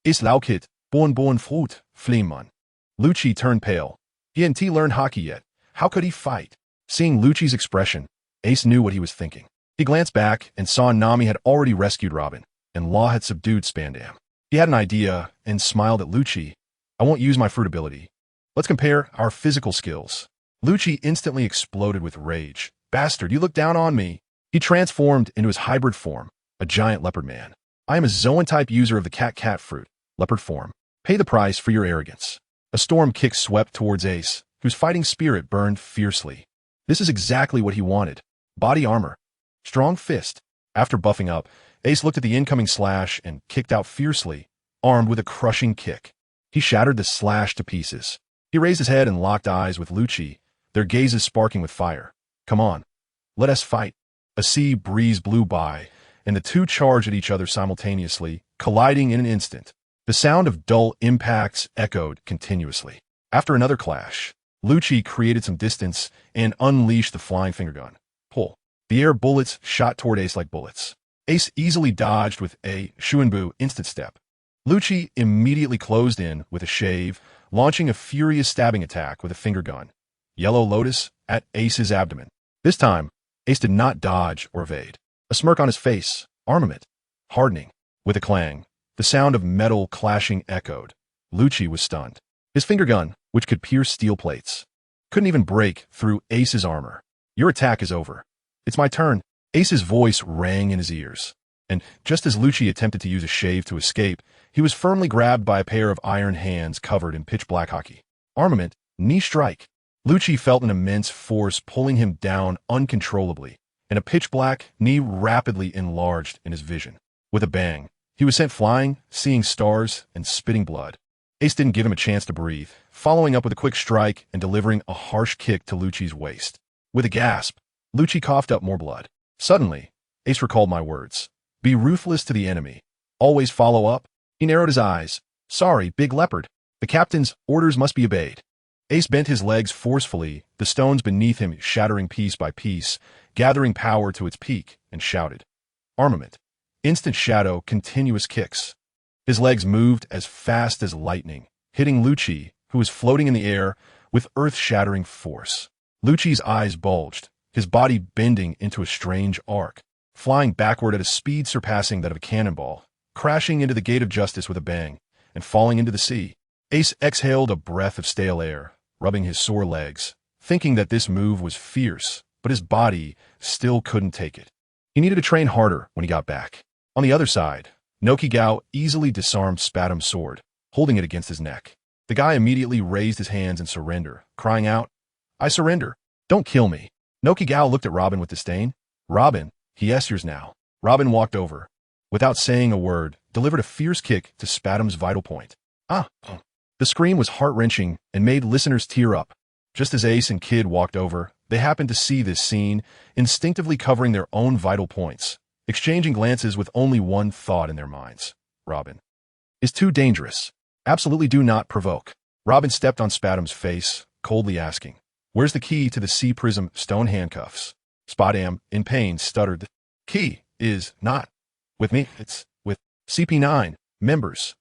"Is laukit, born fruit, fleeman." Lucci turned pale. He hadn't learned hockey yet. How could he fight? Seeing Lucci's expression, Ace knew what he was thinking. He glanced back and saw Nami had already rescued Robin, and Law had subdued Spandam. He had an idea and smiled at Lucci. "I won't use my fruit ability. Let's compare our physical skills." Lucci instantly exploded with rage. "Bastard, you look down on me." He transformed into his hybrid form, a giant leopard man. "I am a Zoan-type user of the cat fruit, leopard form. Pay the price for your arrogance." A storm kick swept towards Ace, whose fighting spirit burned fiercely. This is exactly what he wanted. Body armor. Strong fist. After buffing up, Ace looked at the incoming slash and kicked out fiercely, armed with a crushing kick. He shattered the slash to pieces. He raised his head and locked eyes with Lucci, their gazes sparking with fire. "Come on. Let us fight." A sea breeze blew by, and the 2 charged at each other simultaneously, colliding in an instant. The sound of dull impacts echoed continuously. After another clash, Lucci created some distance and unleashed the flying finger gun. Pull. The air bullets shot toward Ace like bullets. Ace easily dodged with a Shuanbu instant step. Lucci immediately closed in with a shave, launching a furious stabbing attack with a finger gun. Yellow Lotus at Ace's abdomen. This time, Ace did not dodge or evade. A smirk on his face. Armament. hardening. With a clang, the sound of metal clashing echoed. Lucci was stunned. His finger gun, which could pierce steel plates, couldn't even break through Ace's armor. Your attack is over. It's my turn. Ace's voice rang in his ears. And just as Lucci attempted to use a shave to escape, he was firmly grabbed by a pair of iron hands covered in pitch-black hockey. Armament, knee strike. Lucci felt an immense force pulling him down uncontrollably, and a pitch-black knee rapidly enlarged in his vision. With a bang, he was sent flying, seeing stars and spitting blood. Ace didn't give him a chance to breathe, following up with a quick strike and delivering a harsh kick to Lucci's waist. With a gasp, Lucci coughed up more blood. Suddenly, Ace recalled my words. Be ruthless to the enemy. Always follow up. He narrowed his eyes. Sorry, big leopard. The captain's orders must be obeyed. Ace bent his legs forcefully, the stones beneath him shattering piece by piece, gathering power to its peak, and shouted. Armament. Instant shadow, continuous kicks. His legs moved as fast as lightning, hitting Lucci, who was floating in the air, with earth-shattering force. Lucci's eyes bulged, his body bending into a strange arc, flying backward at a speed surpassing that of a cannonball, crashing into the gate of justice with a bang, and falling into the sea. Ace exhaled a breath of stale air, rubbing his sore legs, thinking that this move was fierce, but his body still couldn't take it. He needed to train harder when he got back. On the other side, Nokigao easily disarmed Spatum's sword, holding it against his neck. The guy immediately raised his hands in surrender, crying out, I surrender. Don't kill me. Nokigao looked at Robin with disdain. Robin, yes, yours now. Robin walked over. Without saying a word, delivered a fierce kick to Spatum's vital point. The scream was heart-wrenching and made listeners tear up. Just as Ace and Kid walked over, they happened to see this scene, instinctively covering their own vital points, exchanging glances with only one thought in their minds. Robin is too dangerous. Absolutely do not provoke. Robin stepped on Spatum's face, coldly asking, Where's the key to the C-Prism stone handcuffs? Spatum, in pain, stuttered, The key is not with me. It's with CP9 members.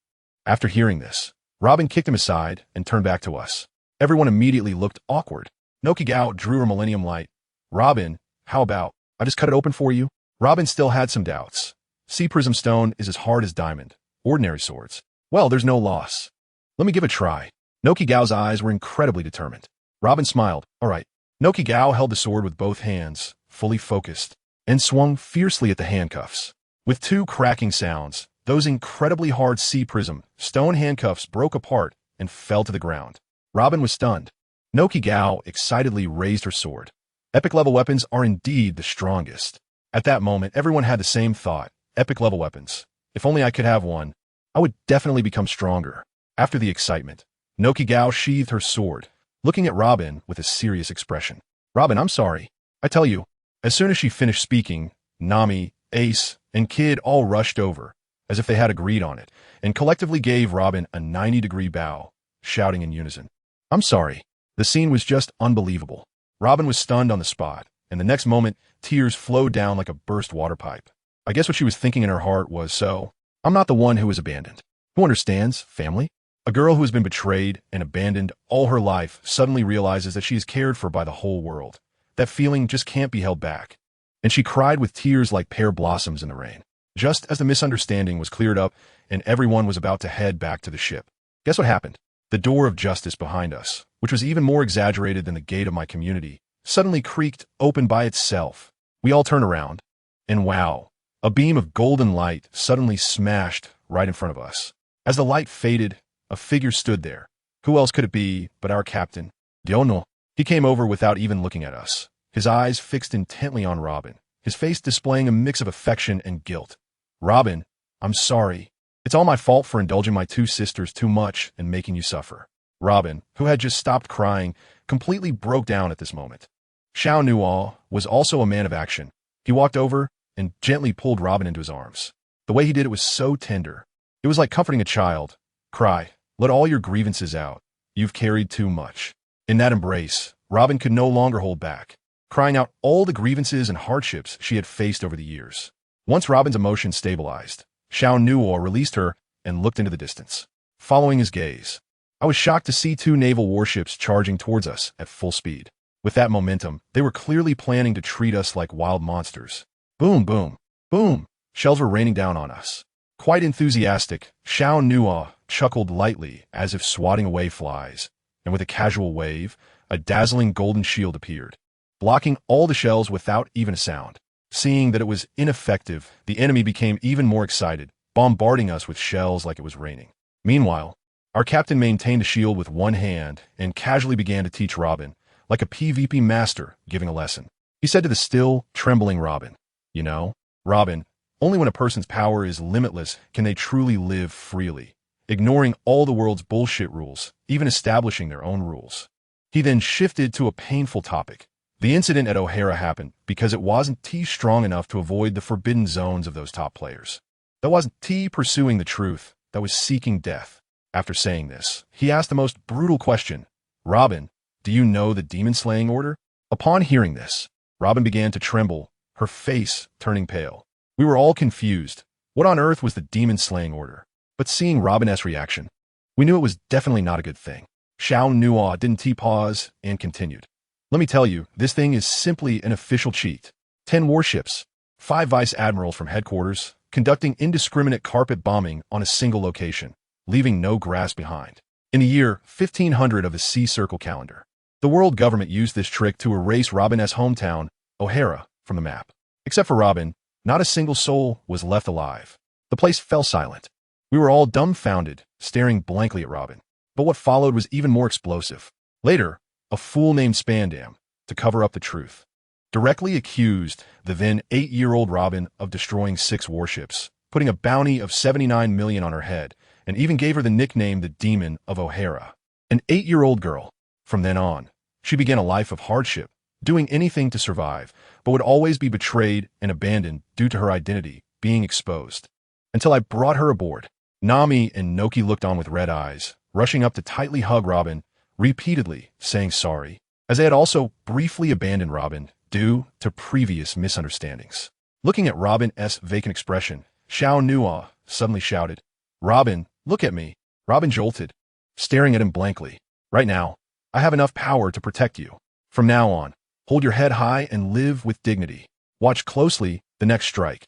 After hearing this, Robin kicked him aside and turned back to us. Everyone immediately looked awkward. Nokigao drew her Millennium Light. Robin, how about I just cut it open for you? Robin still had some doubts. C-Prism stone is as hard as diamond. Ordinary swords. Well, there's no loss. Let me give it a try. Nokigao's eyes were incredibly determined. Robin smiled. All right. Nokigao held the sword with both hands, fully focused, and swung fiercely at the handcuffs. With two cracking sounds, those incredibly hard C-Prism stone handcuffs broke apart and fell to the ground. Robin was stunned. Nokigao excitedly raised her sword. Epic-level weapons are indeed the strongest. At that moment, everyone had the same thought. Epic-level weapons. If only I could have one, I would definitely become stronger. After the excitement, Nokigao sheathed her sword, looking at Robin with a serious expression. Robin, I'm sorry. I tell you, as soon as she finished speaking, Nami, Ace, and Kid all rushed over, as if they had agreed on it, and collectively gave Robin a 90-degree bow, shouting in unison. I'm sorry. The scene was just unbelievable. Robin was stunned on the spot, and the next moment, tears flowed down like a burst water pipe. I guess what she was thinking in her heart was, so, I'm not the one who was abandoned. Who understands, family? A girl who has been betrayed and abandoned all her life suddenly realizes that she is cared for by the whole world. That feeling just can't be held back. And she cried with tears like pear blossoms in the rain. Just as the misunderstanding was cleared up and everyone was about to head back to the ship. Guess what happened? The door of justice behind us, which was even more exaggerated than the gate of my community, suddenly creaked open by itself. We all turned around, and wow, a beam of golden light suddenly smashed right in front of us. As the light faded, a figure stood there. Who else could it be but our captain? Diono. He came over without even looking at us, his eyes fixed intently on Robin, his face displaying a mix of affection and guilt. Robin, I'm sorry. It's all my fault for indulging my two sisters too much and making you suffer. Robin, who had just stopped crying, completely broke down at this moment. Xiao Nuothe was also a man of action. He walked over and gently pulled Robin into his arms. The way he did it was so tender. It was like comforting a child. Cry. Let all your grievances out. You've carried too much. In that embrace, Robin could no longer hold back, crying out all the grievances and hardships she had faced over the years. Once Robin's emotions stabilized, Xiao Nuothe released her and looked into the distance. Following his gaze, I was shocked to see two naval warships charging towards us at full speed. With that momentum, they were clearly planning to treat us like wild monsters. Boom, boom, boom. Shells were raining down on us. Quite enthusiastic, Xiao Nuothe chuckled lightly as if swatting away flies, and with a casual wave, a dazzling golden shield appeared, blocking all the shells without even a sound. Seeing that it was ineffective, the enemy became even more excited, bombarding us with shells like it was raining. Meanwhile, our captain maintained a shield with one hand and casually began to teach Robin, like a PvP master giving a lesson. He said to the still, trembling Robin, "You know, Robin, only when a person's power is limitless can they truly live freely, ignoring all the world's bullshit rules, even establishing their own rules." He then shifted to a painful topic. The incident at O'Hara happened because it wasn't T strong enough to avoid the forbidden zones of those top players. That wasn't T pursuing the truth, that was seeking death. After saying this, he asked the most brutal question, "Robin, do you know the demon-slaying order?" Upon hearing this, Robin began to tremble, her face turning pale. We were all confused. What on earth was the demon-slaying order? But seeing Robin's reaction, we knew it was definitely not a good thing. Xiao Nuothe didn't T-pause and continued. "Let me tell you, this thing is simply an official cheat. 10 warships, 5 vice admirals from headquarters, conducting indiscriminate carpet bombing on a single location, leaving no grass behind. In the year 1500 of the Sea Circle calendar, the world government used this trick to erase Robin's hometown, O'Hara, from the map. Except for Robin, not a single soul was left alive. The place fell silent. We were all dumbfounded, staring blankly at Robin. But what followed was even more explosive. Later, a fool named Spandam, to cover up the truth, directly accused the then 8-year-old Robin of destroying 6 warships, putting a bounty of 79 million on her head, and even gave her the nickname the Demon of O'Hara. An 8-year-old girl. From then on, she began a life of hardship, doing anything to survive, but would always be betrayed and abandoned due to her identity being exposed. Until I brought her aboard. Nami and Noki looked on with red eyes, rushing up to tightly hug Robin, repeatedly saying sorry, as they had also briefly abandoned Robin due to previous misunderstandings. Looking at Robin's vacant expression, Xiao Nuothe suddenly shouted, "Robin, look at me." Robin jolted, staring at him blankly. "Right now, I have enough power to protect you. From now on, hold your head high and live with dignity. Watch closely the next strike.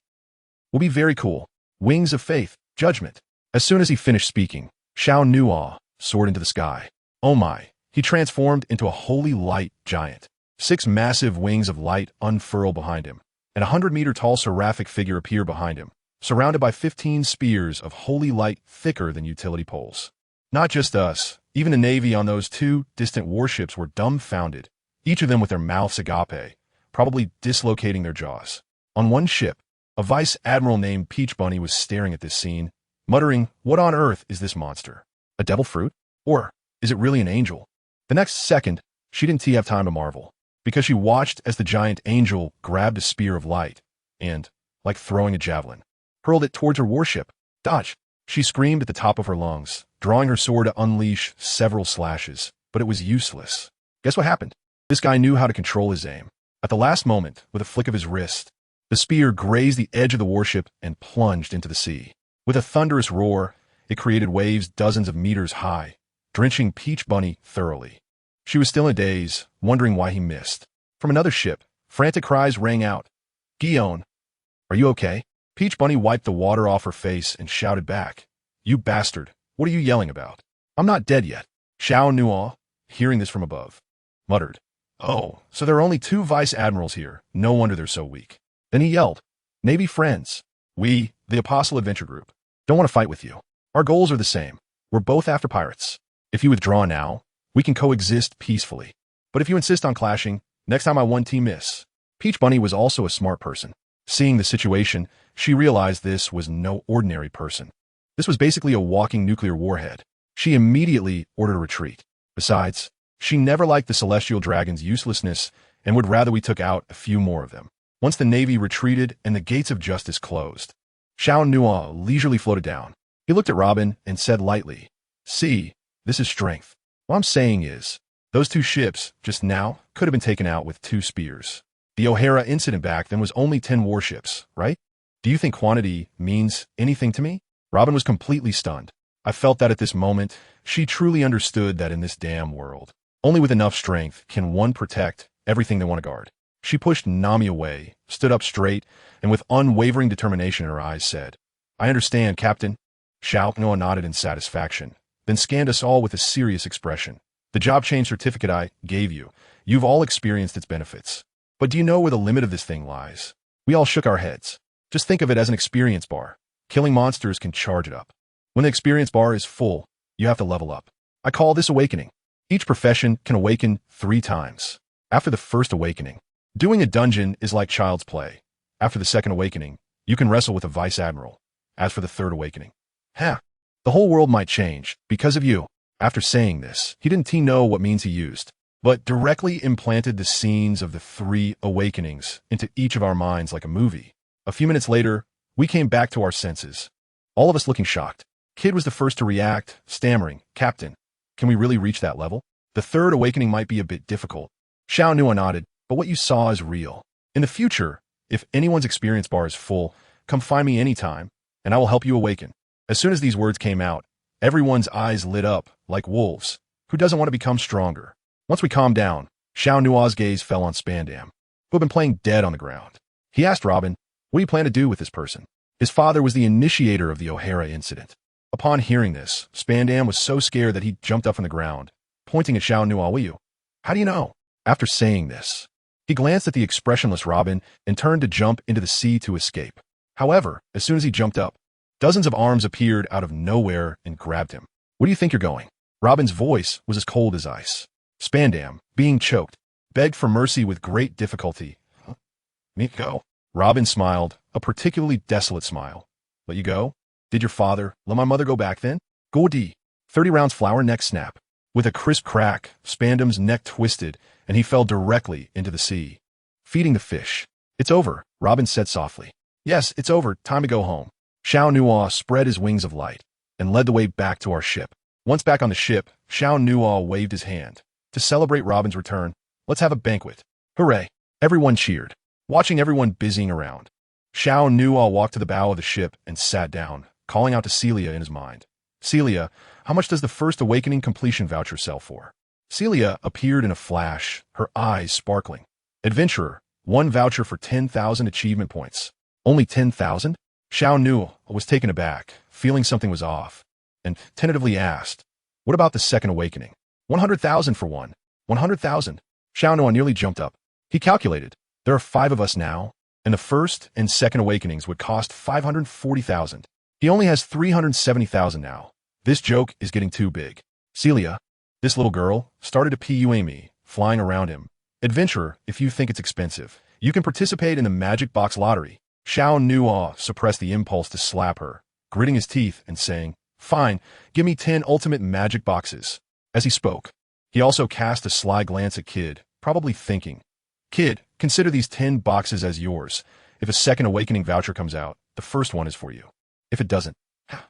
Will be very cool. Wings of faith, judgment." As soon as he finished speaking, Xiao Nuothe soared into the sky. Oh my, he transformed into a holy light giant. 6 massive wings of light unfurl behind him, and a 100-meter-tall seraphic figure appeared behind him, surrounded by 15 spears of holy light thicker than utility poles. Not just us, even the Navy on those 2 distant warships were dumbfounded, each of them with their mouths agape, probably dislocating their jaws. On one ship, a vice admiral named Peach Bunny was staring at this scene, muttering, "What on earth is this monster? A devil fruit? Or is it really an angel?" The next second, she didn't have time to marvel, because she watched as the giant angel grabbed a spear of light and, like throwing a javelin, hurled it towards her warship. "Dodge!" She screamed at the top of her lungs, drawing her sword to unleash several slashes, but it was useless. Guess what happened? This guy knew how to control his aim. At the last moment, with a flick of his wrist, the spear grazed the edge of the warship and plunged into the sea. With a thunderous roar, it created waves dozens of meters high, drenching Peach Bunny thoroughly. She was still in a daze, wondering why he missed. From another ship, frantic cries rang out. "Guillaume, are you okay?" Peach Bunny wiped the water off her face and shouted back, "You bastard, what are you yelling about? I'm not dead yet." Xiao Nuothe, hearing this from above, muttered, "Oh, so there are only 2 vice admirals here. No wonder they're so weak." Then he yelled, "Navy friends, we, the Apostle Adventure Group, don't want to fight with you. Our goals are the same. We're both after pirates. If you withdraw now, we can coexist peacefully. But if you insist on clashing, next time I 1T miss." Peach Bunny was also a smart person. Seeing the situation, she realized this was no ordinary person. This was basically a walking nuclear warhead. She immediately ordered a retreat. Besides, she never liked the celestial dragon's uselessness and would rather we took out a few more of them. Once the Navy retreated and the gates of justice closed, Xiao Nuothe leisurely floated down. He looked at Robin and said lightly, "See, this is strength. What I'm saying is, those 2 ships, just now, could have been taken out with 2 spears. The O'Hara incident back then was only 10 warships, right? Do you think quantity means anything to me?" Robin was completely stunned. I felt that at this moment, she truly understood that in this damn world, only with enough strength can one protect everything they want to guard. She pushed Nami away, stood up straight, and with unwavering determination in her eyes said, "I understand, Captain." Xiao Noah nodded in satisfaction, then scanned us all with a serious expression. "The job change certificate I gave you, you've all experienced its benefits. But do you know where the limit of this thing lies?" We all shook our heads. "Just think of it as an experience bar. Killing monsters can charge it up. When the experience bar is full, you have to level up. I call this awakening. Each profession can awaken 3 times. After the first awakening, doing a dungeon is like child's play. After the second awakening, you can wrestle with a vice admiral. As for the third awakening, the whole world might change because of you." After saying this, he didn't know what means he used, but directly implanted the scenes of the 3 awakenings into each of our minds like a movie. A few minutes later, we came back to our senses, all of us looking shocked. Kid was the first to react, stammering, "Captain, can we really reach that level? The third awakening might be a bit difficult." Xiao Nua nodded, "But what you saw is real. In the future, if anyone's experience bar is full, come find me anytime, and I will help you awaken." As soon as these words came out, everyone's eyes lit up like wolves. Who doesn't want to become stronger? Once we calmed down, Xiao Nua's gaze fell on Spandam, who had been playing dead on the ground. He asked Robin, "What do you plan to do with this person?" His father was the initiator of the O'Hara incident. Upon hearing this, Spandam was so scared that he jumped up from the ground, pointing at Xiao Nua. "How do you know?" After saying this, he glanced at the expressionless Robin and turned to jump into the sea to escape. However, as soon as he jumped up, dozens of arms appeared out of nowhere and grabbed him. "Where do you think you're going?" Robin's voice was as cold as ice. Spandam, being choked, begged for mercy with great difficulty. "Me go." Robin smiled, a particularly desolate smile. "Let you go? Did your father let my mother go back then?" "Go D." 30 rounds flower neck snap. With a crisp crack, Spandam's neck twisted, and he fell directly into the sea. Feeding the fish. "It's over," Robin said softly. "Yes, it's over. Time to go home." Xiao Nua spread his wings of light and led the way back to our ship. Once back on the ship, Xiao Nua waved his hand. "To celebrate Robin's return, let's have a banquet." Hooray! Everyone cheered, watching everyone busying around. Xiao Nua walked to the bow of the ship and sat down, calling out to Celia in his mind. "Celia, how much does the first awakening completion voucher sell for?" Celia appeared in a flash, her eyes sparkling. "Adventurer, 1 voucher for 10,000 achievement points." "Only 10,000? Xiao Nua was taken aback, feeling something was off, and tentatively asked, "What about the second awakening?" 100,000 for one. 100,000. Xiao Nua nearly jumped up. He calculated, there are 5 of us now, and the first and second awakenings would cost 540,000. He only has 370,000 now. This joke is getting too big. Celia, this little girl, started to PUA me, flying around him. "Adventurer, if you think it's expensive, you can participate in the Magic Box Lottery." Xiao Nua suppressed the impulse to slap her, gritting his teeth and saying, "Fine, give me 10 ultimate magic boxes." As he spoke, he also cast a sly glance at Kid, probably thinking, "Kid, consider these 10 boxes as yours. If a second awakening voucher comes out, the first one is for you. If it doesn't,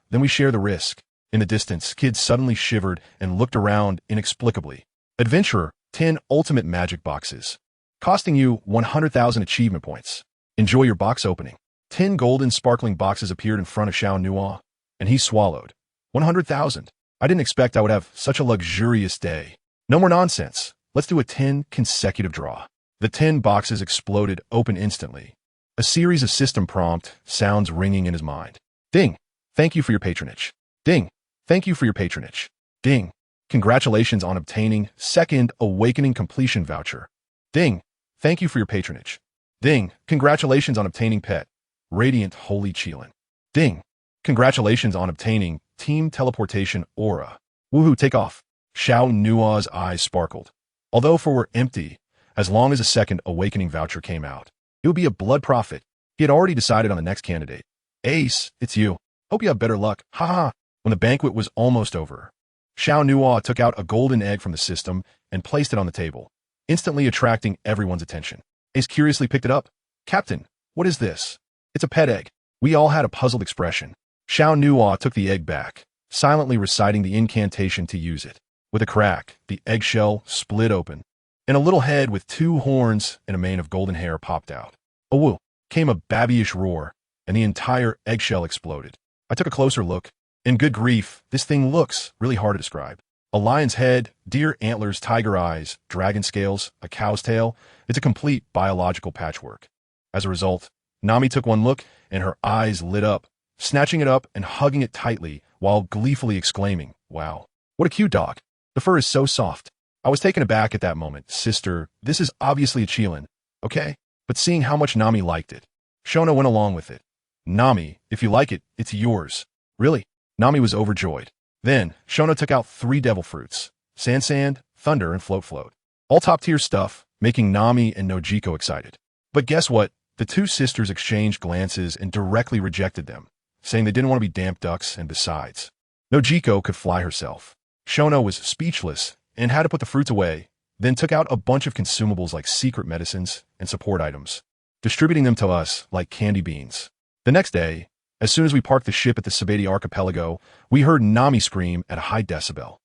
then we share the risk." In the distance, Kid suddenly shivered and looked around inexplicably. "Adventurer, 10 ultimate magic boxes, costing you 100,000 achievement points. Enjoy your box opening." 10 golden sparkling boxes appeared in front of Xiao Nua, and he swallowed. 100,000. I didn't expect I would have such a luxurious day. No more nonsense. Let's do a 10 consecutive draw. The 10 boxes exploded open instantly. A series of system prompt sounds ringing in his mind. Ding. Thank you for your patronage. Ding. Thank you for your patronage. Ding. Congratulations on obtaining second awakening completion voucher. Ding. Thank you for your patronage. Ding. Congratulations on obtaining pet. Radiant Holy Cheelin. Ding. Congratulations on obtaining team teleportation aura. Woohoo, take off. Xiao Nua's eyes sparkled. Although for were empty, as long as a second awakening voucher came out, it would be a blood profit. He had already decided on the next candidate. Ace, it's you. Hope you have better luck. Ha ha. When the banquet was almost over, Xiao Nua took out a golden egg from the system and placed it on the table, instantly attracting everyone's attention. Ace curiously picked it up. "Captain, what is this?" "It's a pet egg." We all had a puzzled expression. Xiao Nua took the egg back, silently reciting the incantation to use it. With a crack, the eggshell split open, and a little head with 2 horns and a mane of golden hair popped out. "Oh woo!" came a babyish roar, and the entire eggshell exploded. I took a closer look, and good grief, this thing looks really hard to describe. A lion's head, deer antlers, tiger eyes, dragon scales, a cow's tail. It's a complete biological patchwork. As a result, Nami took one look and her eyes lit up, snatching it up and hugging it tightly while gleefully exclaiming, "Wow, what a cute dog. The fur is so soft." I was taken aback at that moment. Sister, this is obviously a Chilean, okay? But seeing how much Nami liked it, Shona went along with it. Nami, if you like it, it's yours. Really? Nami was overjoyed. Then, Shona took out 3 devil fruits, Sand, Thunder, and Float. All top-tier stuff, making Nami and Nojiko excited. But guess what? The 2 sisters exchanged glances and directly rejected them, saying they didn't want to be damp ducks, and besides, Nojiko could fly herself. Shona was speechless and had to put the fruits away, then took out a bunch of consumables like secret medicines and support items, distributing them to us like candy beans. The next day, as soon as we parked the ship at the Sabeti archipelago, we heard Nami scream at a high decibel.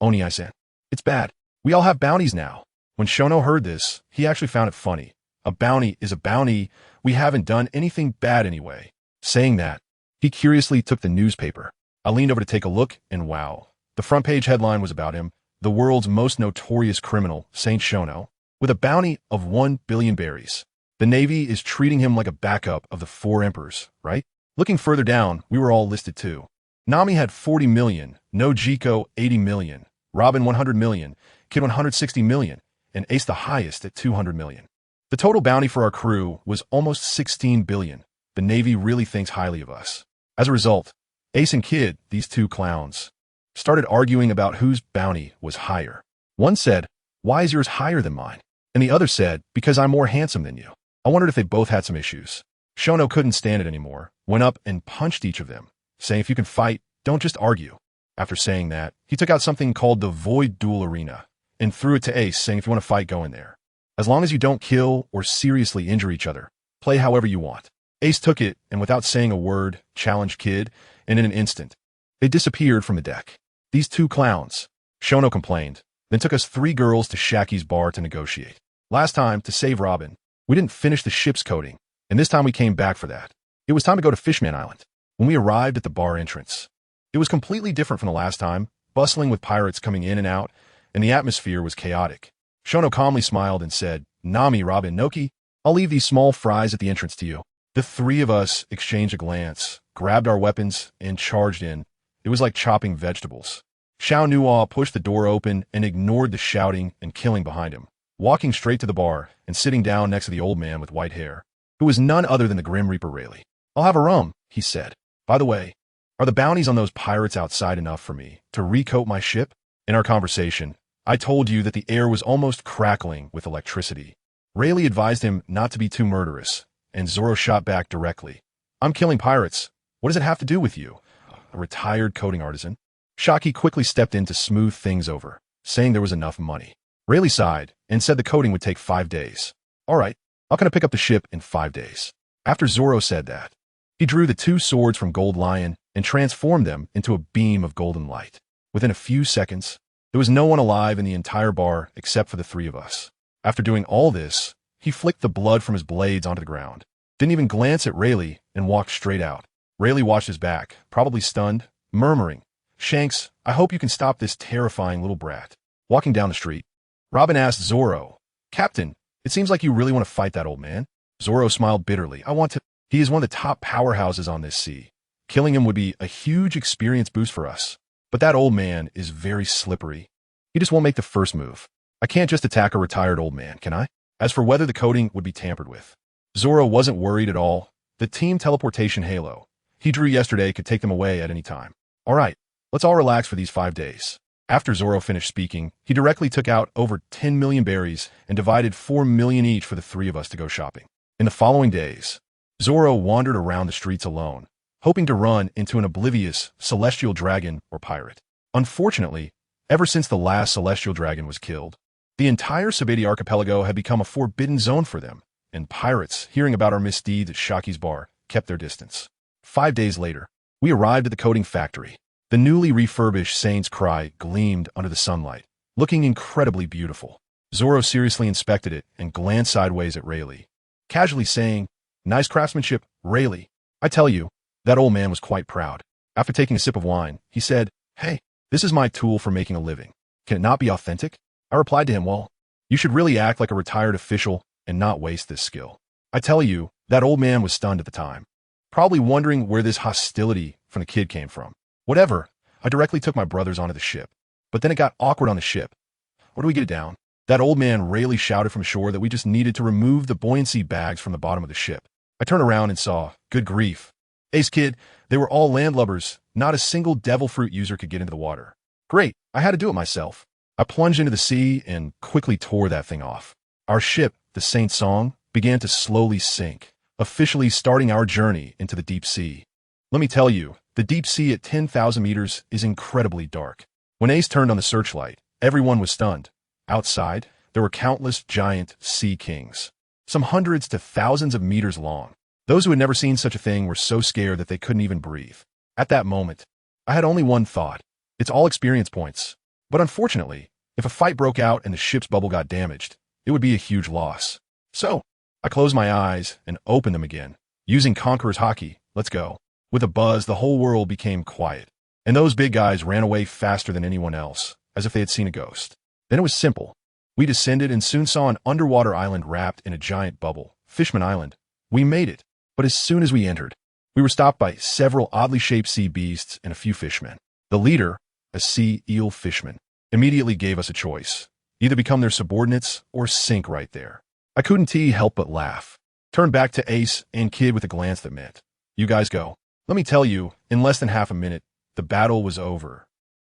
"Oni-san, it's bad. We all have bounties now." When Shono heard this, he actually found it funny. A bounty is a bounty. We haven't done anything bad anyway. Saying that, he curiously took the newspaper. I leaned over to take a look, and wow. The front page headline was about him, the world's most notorious criminal, Saint Shono, with a bounty of 1 billion berries. The Navy is treating him like a backup of the 4 emperors, right? Looking further down, we were all listed too. Nami had 40 million, Nojiko 80 million, Robin 100 million, Kid 160 million, and Ace the highest at 200 million. The total bounty for our crew was almost 16 billion. The Navy really thinks highly of us. As a result, Ace and Kid, these 2 clowns, started arguing about whose bounty was higher. One said, "Why is yours higher than mine?" And the other said, "Because I'm more handsome than you." I wondered if they both had some issues. Shono couldn't stand it anymore, went up and punched each of them, saying if you can fight, don't just argue. After saying that, he took out something called the Void Duel Arena and threw it to Ace, saying if you want to fight, go in there. As long as you don't kill or seriously injure each other, play however you want. Ace took it and without saying a word, challenged Kid, and in an instant, they disappeared from the deck. "These 2 clowns," Shono complained, then took us 3 girls to Shaki's bar to negotiate. Last time, to save Robin, we didn't finish the ship's coating, and this time we came back for that. It was time to go to Fishman Island. When we arrived at the bar entrance, it was completely different from the last time, bustling with pirates coming in and out, and the atmosphere was chaotic. Shono calmly smiled and said, "Nami, Robin, Noki, I'll leave these small fries at the entrance to you." The 3 of us exchanged a glance, grabbed our weapons, and charged in. It was like chopping vegetables. Xiao Nuothe pushed the door open and ignored the shouting and killing behind him, walking straight to the bar and sitting down next to the old man with white hair, who was none other than the Grim Reaper Rayleigh. "I'll have a rum," he said. "By the way, are the bounties on those pirates outside enough for me to recoat my ship?" In our conversation, I told you that the air was almost crackling with electricity. Rayleigh advised him not to be too murderous, and Zoro shot back directly. "I'm killing pirates. What does it have to do with you? A retired coating artisan?" Shaki quickly stepped in to smooth things over, saying there was enough money. Rayleigh sighed and said the coating would take 5 days. "All right, I'll come to pick up the ship in 5 days. After Zoro said that, he drew the 2 swords from Gold Lion and transformed them into a beam of golden light. Within a few seconds, there was no one alive in the entire bar except for the 3 of us. After doing all this, he flicked the blood from his blades onto the ground, didn't even glance at Rayleigh, and walked straight out. Rayleigh watched his back, probably stunned, murmuring, "Shanks, I hope you can stop this terrifying little brat." Walking down the street, Robin asked Zoro, "Captain, it seems like you really want to fight that old man." Zoro smiled bitterly. "I want to. He is one of the top powerhouses on this sea. Killing him would be a huge experience boost for us. But that old man is very slippery. He just won't make the first move. I can't just attack a retired old man, can I?" As for whether the coating would be tampered with, Zoro wasn't worried at all. The team teleportation halo he drew yesterday could take them away at any time. "All right, let's all relax for these 5 days." After Zoro finished speaking, he directly took out over 10 million berries and divided 4 million each for the 3 of us to go shopping. In the following days, Zoro wandered around the streets alone, hoping to run into an oblivious celestial dragon or pirate. Unfortunately, ever since the last celestial dragon was killed, the entire Sabeti archipelago had become a forbidden zone for them, and pirates, hearing about our misdeeds at Shaki's bar, kept their distance. 5 days later, we arrived at the coating factory. The newly refurbished Saint's Cry gleamed under the sunlight, looking incredibly beautiful. Zoro seriously inspected it and glanced sideways at Rayleigh, casually saying, "Nice craftsmanship, Rayleigh." I tell you, that old man was quite proud. After taking a sip of wine, he said, "Hey, this is my tool for making a living. Can it not be authentic? I replied to him, well, you should really act like a retired official and not waste this skill. I tell you, that old man was stunned at the time, probably wondering where this hostility from the kid came from. Whatever, I directly took my brothers onto the ship. But then it got awkward on the ship. Where do we get it down? That old man rayly shouted from shore that we just needed to remove the buoyancy bags from the bottom of the ship. I turned around and saw, good grief. Ace kid, they were all landlubbers. Not a single devil fruit user could get into the water. Great, I had to do it myself. I plunged into the sea and quickly tore that thing off. Our ship, the Saint Song, began to slowly sink, officially starting our journey into the deep sea. Let me tell you, the deep sea at 10,000 meters is incredibly dark. When Ace turned on the searchlight, everyone was stunned. Outside, there were countless giant sea kings, some hundreds to thousands of meters long. Those who had never seen such a thing were so scared that they couldn't even breathe. At that moment, I had only one thought. It's all experience points. But unfortunately, if a fight broke out and the ship's bubble got damaged, it would be a huge loss. So, I closed my eyes and opened them again. Using Conqueror's Hockey, let's go. With a buzz, the whole world became quiet. And those big guys ran away faster than anyone else, as if they had seen a ghost. Then it was simple. We descended and soon saw an underwater island wrapped in a giant bubble. Fishman Island. We made it. But as soon as we entered, we were stopped by several oddly shaped sea beasts and a few fishmen. The leader, a sea eel fishman, immediately gave us a choice. Either become their subordinates or sink right there. I couldn't help but laugh. Turned back to Ace and Kid with a glance that meant, you guys go. Let me tell you, in less than half a minute, the battle was over.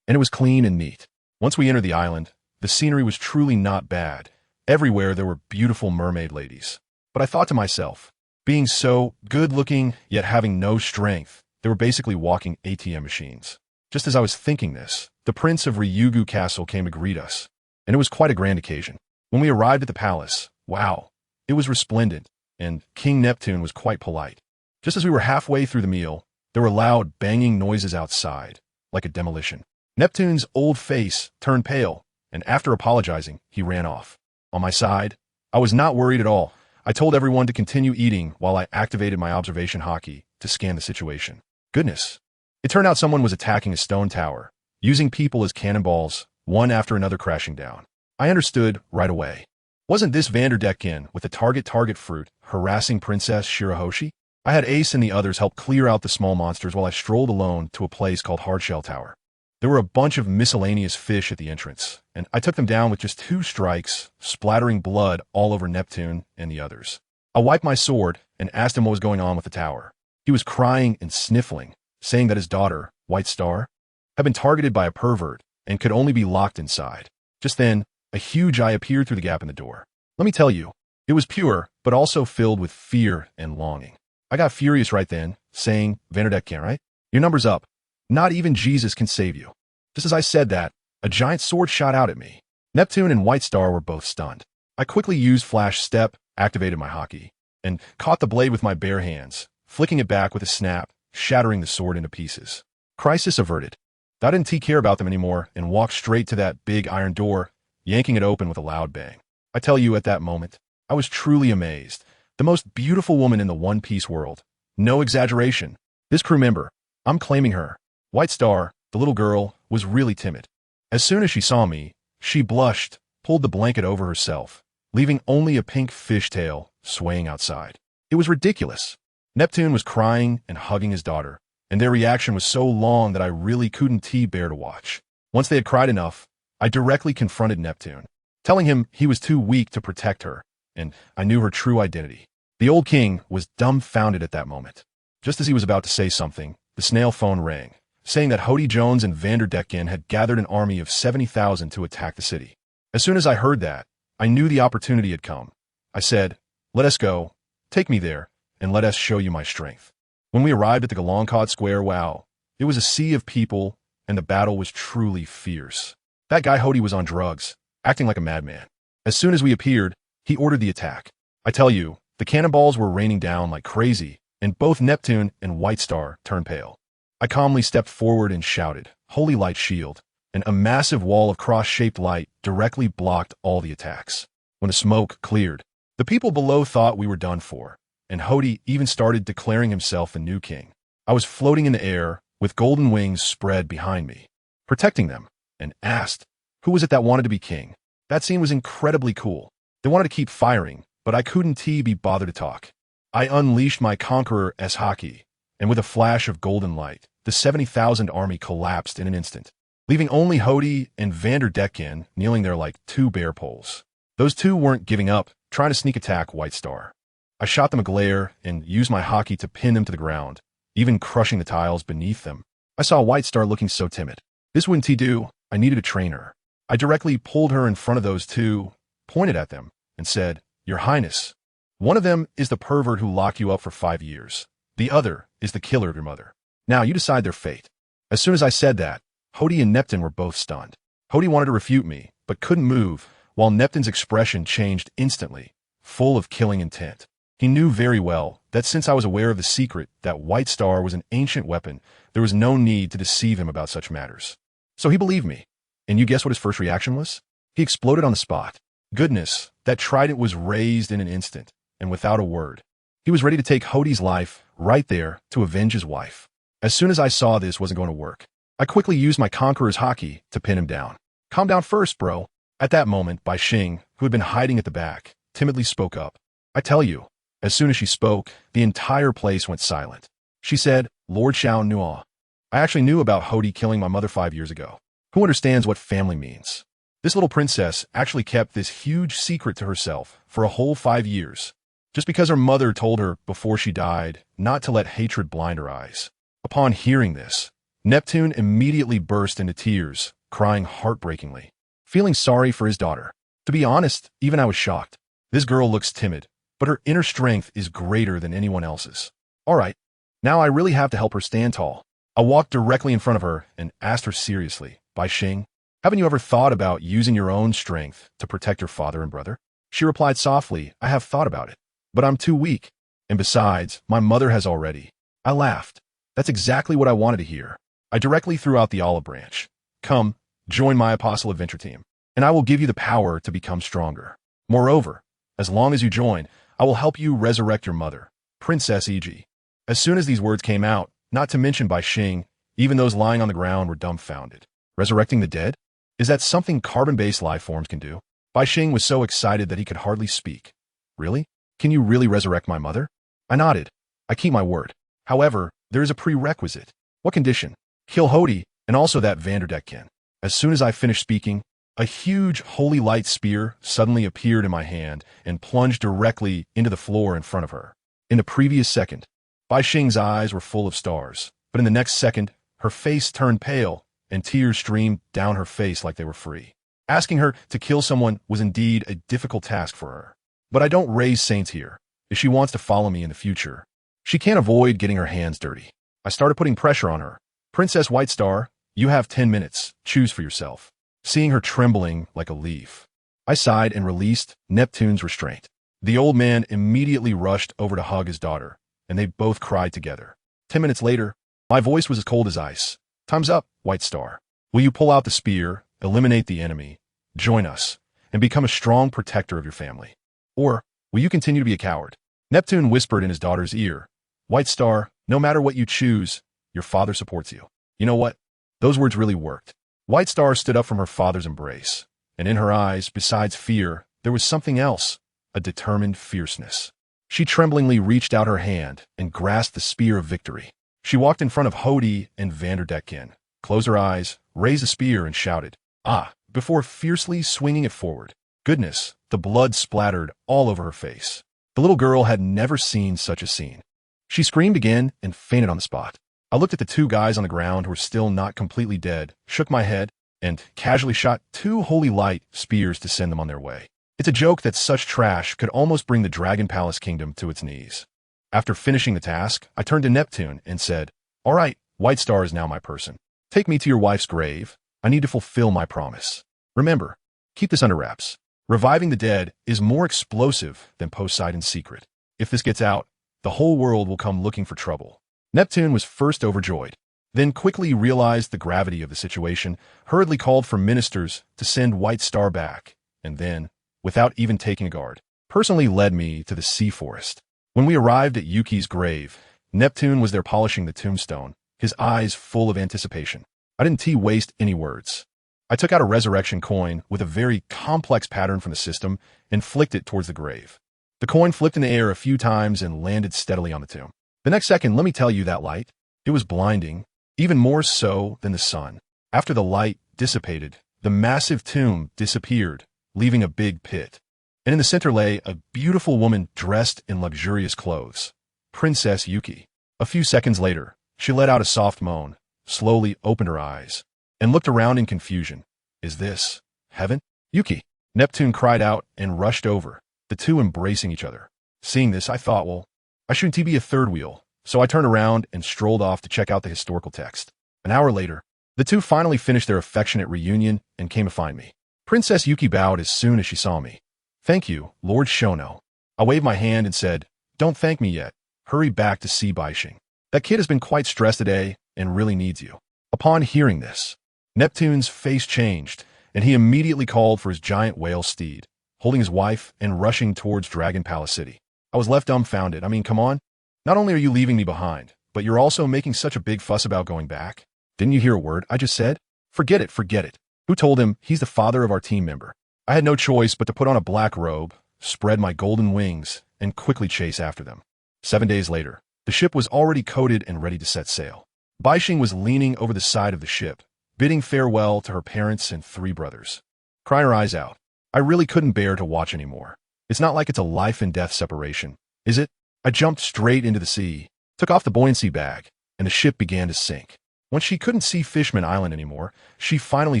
And it was clean and neat. Once we entered the island, the scenery was truly not bad. Everywhere there were beautiful mermaid ladies. But I thought to myself, being so good-looking yet having no strength, they were basically walking ATM machines. Just as I was thinking this, the Prince of Ryugu Castle came to greet us, and it was quite a grand occasion. When we arrived at the palace, wow, it was resplendent, and King Neptune was quite polite. Just as we were halfway through the meal, there were loud banging noises outside, like a demolition. Neptune's old face turned pale, and after apologizing, he ran off. On my side, I was not worried at all. I told everyone to continue eating while I activated my observation hockey to scan the situation. Goodness. It turned out someone was attacking a stone tower, using people as cannonballs, one after another crashing down. I understood right away. Wasn't this Vanderdecken with the target fruit harassing Princess Shirahoshi? I had Ace and the others help clear out the small monsters while I strolled alone to a place called Hardshell Tower. There were a bunch of miscellaneous fish at the entrance, and I took them down with just 2 strikes, splattering blood all over Neptune and the others. I wiped my sword and asked him what was going on with the tower. He was crying and sniffling, saying that his daughter, White Star, had been targeted by a pervert and could only be locked inside. Just then, a huge eye appeared through the gap in the door. Let me tell you, it was pure, but also filled with fear and longing. I got furious right then, saying, Vanderdecken, right? Your number's up. Not even Jesus can save you. Just as I said that, a giant sword shot out at me. Neptune and White Star were both stunned. I quickly used Flash Step, activated my hockey, and caught the blade with my bare hands, flicking it back with a snap, shattering the sword into pieces. Crisis averted. I didn't care about them anymore and walked straight to that big iron door, yanking it open with a loud bang. I tell you, at that moment, I was truly amazed. The most beautiful woman in the One Piece world. No exaggeration. This crew member, I'm claiming her. White Star, the little girl, was really timid. As soon as she saw me, she blushed, pulled the blanket over herself, leaving only a pink fishtail swaying outside. It was ridiculous. Neptune was crying and hugging his daughter, and their reaction was so long that I really couldn't bear to watch. Once they had cried enough, I directly confronted Neptune, telling him he was too weak to protect her, and I knew her true identity. The old king was dumbfounded at that moment. Just as he was about to say something, the snail phone rang, saying that Hody Jones and Vanderdecken had gathered an army of 70,000 to attack the city. As soon as I heard that, I knew the opportunity had come. I said, let us go, take me there, and let us show you my strength. When we arrived at the Galongcod Square, wow, it was a sea of people, and the battle was truly fierce. That guy Hody was on drugs, acting like a madman. As soon as we appeared, he ordered the attack. I tell you, the cannonballs were raining down like crazy, and both Neptune and White Star turned pale. I calmly stepped forward and shouted, Holy Light Shield, and a massive wall of cross-shaped light directly blocked all the attacks. When the smoke cleared, the people below thought we were done for, and Hody even started declaring himself a new king. I was floating in the air with golden wings spread behind me, protecting them, and asked, Who was it that wanted to be king? That scene was incredibly cool. They wanted to keep firing, but I couldn't be bothered to talk. I unleashed my conqueror as Haki, and with a flash of golden light, the 70,000 army collapsed in an instant, leaving only Hody and Vanderdecken kneeling there like two bear poles. Those two weren't giving up, trying to sneak attack White Star. I shot them a glare and used my Haki to pin them to the ground, even crushing the tiles beneath them. I saw White Star looking so timid. This wouldn't do. I needed to train her. I directly pulled her in front of those two, pointed at them, and said, "Your Highness, one of them is the pervert who locked you up for 5 years. The other is the killer of your mother. Now you decide their fate." As soon as I said that, Hody and Neptune were both stunned. Hody wanted to refute me, but couldn't move, while Neptune's expression changed instantly, full of killing intent. He knew very well that since I was aware of the secret that White Star was an ancient weapon, there was no need to deceive him about such matters. So he believed me. And you guess what his first reaction was? He exploded on the spot. Goodness, that trident was raised in an instant, and without a word. He was ready to take Hody's life right there to avenge his wife. As soon as I saw this wasn't going to work, I quickly used my Conqueror's Haki to pin him down. "Calm down first, bro." At that moment, Bai Xing, who had been hiding at the back, timidly spoke up. I tell you, as soon as she spoke, the entire place went silent. She said, "Lord Xiao Nuothe. I actually knew about Hody killing my mother 5 years ago. Who understands what family means? This little princess actually kept this huge secret to herself for a whole 5 years, just because her mother told her before she died not to let hatred blind her eyes." Upon hearing this, Neptune immediately burst into tears, crying heartbreakingly, feeling sorry for his daughter. To be honest, even I was shocked. This girl looks timid, but her inner strength is greater than anyone else's. All right, now I really have to help her stand tall. I walked directly in front of her and asked her seriously, "Bai Xing, haven't you ever thought about using your own strength to protect your father and brother?" She replied softly, "I have thought about it, but I'm too weak. And besides, my mother has already." I laughed. That's exactly what I wanted to hear. I directly threw out the olive branch. "Come, join my Apostle Adventure team, and I will give you the power to become stronger. Moreover, as long as you join, I will help you resurrect your mother, Princess E.G." As soon as these words came out, not to mention Bai Xing, even those lying on the ground were dumbfounded. Resurrecting the dead? Is that something carbon-based life forms can do? Bai Xing was so excited that he could hardly speak. "Really? Can you really resurrect my mother?" I nodded. "I keep my word. However, there is a prerequisite." "What condition?" "Kill Hody, and also that Vanderdecken." As soon as I finished speaking, a huge holy light spear suddenly appeared in my hand and plunged directly into the floor in front of her. In the previous second, Bai Xing's eyes were full of stars, but in the next second, her face turned pale and tears streamed down her face like they were free. Asking her to kill someone was indeed a difficult task for her. But I don't raise saints here. If she wants to follow me in the future, she can't avoid getting her hands dirty. I started putting pressure on her. "Princess White Star, you have 10 minutes. Choose for yourself." Seeing her trembling like a leaf, I sighed and released Neptune's restraint. The old man immediately rushed over to hug his daughter, and they both cried together. 10 minutes later, my voice was as cold as ice. "Time's up, White Star. Will you pull out the spear, eliminate the enemy, join us, and become a strong protector of your family? Or will you continue to be a coward?" Neptune whispered in his daughter's ear, "White Star, no matter what you choose, your father supports you." You know what? Those words really worked. White Star stood up from her father's embrace, and in her eyes, besides fear, there was something else, a determined fierceness. She tremblingly reached out her hand and grasped the spear of victory. She walked in front of Hody and Vanderdecken, closed her eyes, raised the spear, and shouted, "Ah!" before fiercely swinging it forward. Goodness, the blood splattered all over her face. The little girl had never seen such a scene. She screamed again and fainted on the spot. I looked at the two guys on the ground who were still not completely dead, shook my head, and casually shot 2 holy light spears to send them on their way. It's a joke that such trash could almost bring the Dragon Palace Kingdom to its knees. After finishing the task, I turned to Neptune and said, "All right, White Star is now my person. Take me to your wife's grave. I need to fulfill my promise. Remember, keep this under wraps. Reviving the dead is more explosive than Poseidon's secret. If this gets out, the whole world will come looking for trouble." Neptune was first overjoyed, then quickly realized the gravity of the situation, hurriedly called for ministers to send White Star back, and then, without even taking a guard, personally led me to the sea forest. When we arrived at Yuki's grave, Neptune was there polishing the tombstone, his eyes full of anticipation. I didn't waste any words. I took out a resurrection coin with a very complex pattern from the system and flicked it towards the grave. The coin flipped in the air a few times and landed steadily on the tomb. The next second, let me tell you that light. It was blinding, even more so than the sun. After the light dissipated, the massive tomb disappeared, leaving a big pit. And in the center lay a beautiful woman dressed in luxurious clothes. Princess Yuki. A few seconds later, she let out a soft moan, slowly opened her eyes, and looked around in confusion. Is this heaven? Yuki! Neptune cried out and rushed over, the two embracing each other. Seeing this, I thought, well, I shouldn't be a third wheel, so I turned around and strolled off to check out the historical text. An hour later, the two finally finished their affectionate reunion and came to find me. Princess Yuki bowed as soon as she saw me. Thank you, Lord Shono. I waved my hand and said, don't thank me yet. Hurry back to see Baixing. That kid has been quite stressed today and really needs you. Upon hearing this, Neptune's face changed, and he immediately called for his giant whale steed, holding his wife and rushing towards Dragon Palace City. I was left dumbfounded. I mean, come on. Not only are you leaving me behind, but you're also making such a big fuss about going back. Didn't you hear a word I just said? Forget it, forget it. Who told him he's the father of our team member? I had no choice but to put on a black robe, spread my golden wings, and quickly chase after them. 7 days later, the ship was already coated and ready to set sail. Baixing was leaning over the side of the ship, bidding farewell to her parents and 3 brothers. Crying her eyes out, I really couldn't bear to watch anymore. It's not like it's a life and death separation, is it? I jumped straight into the sea, took off the buoyancy bag, and the ship began to sink. When she couldn't see Fishman Island anymore, she finally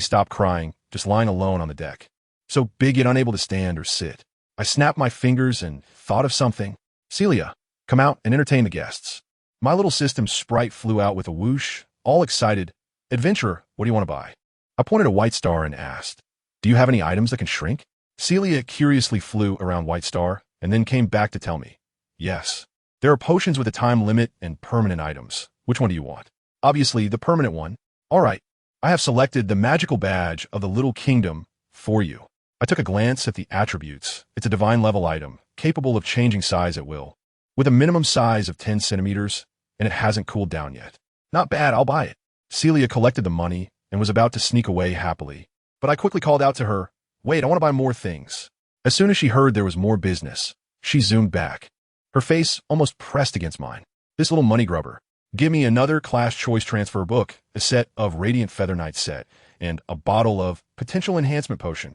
stopped crying, just lying alone on the deck. So big yet unable to stand or sit. I snapped my fingers and thought of something. Celia, come out and entertain the guests. My little system sprite flew out with a whoosh, all excited. Adventurer, what do you want to buy? I pointed at White Star and asked, do you have any items that can shrink? Celia curiously flew around White Star and then came back to tell me, yes, there are potions with a time limit and permanent items. Which one do you want? Obviously, the permanent one. All right, I have selected the magical badge of the Little Kingdom for you. I took a glance at the attributes. It's a divine level item, capable of changing size at will, with a minimum size of 10 centimeters, and it hasn't cooled down yet. Not bad, I'll buy it. Celia collected the money and was about to sneak away happily, but I quickly called out to her, wait, I want to buy more things. As soon as she heard there was more business, she zoomed back, her face almost pressed against mine. This little money grubber. Give me another class choice transfer book, a set of Radiant Feather Knight set, and a bottle of potential enhancement potion.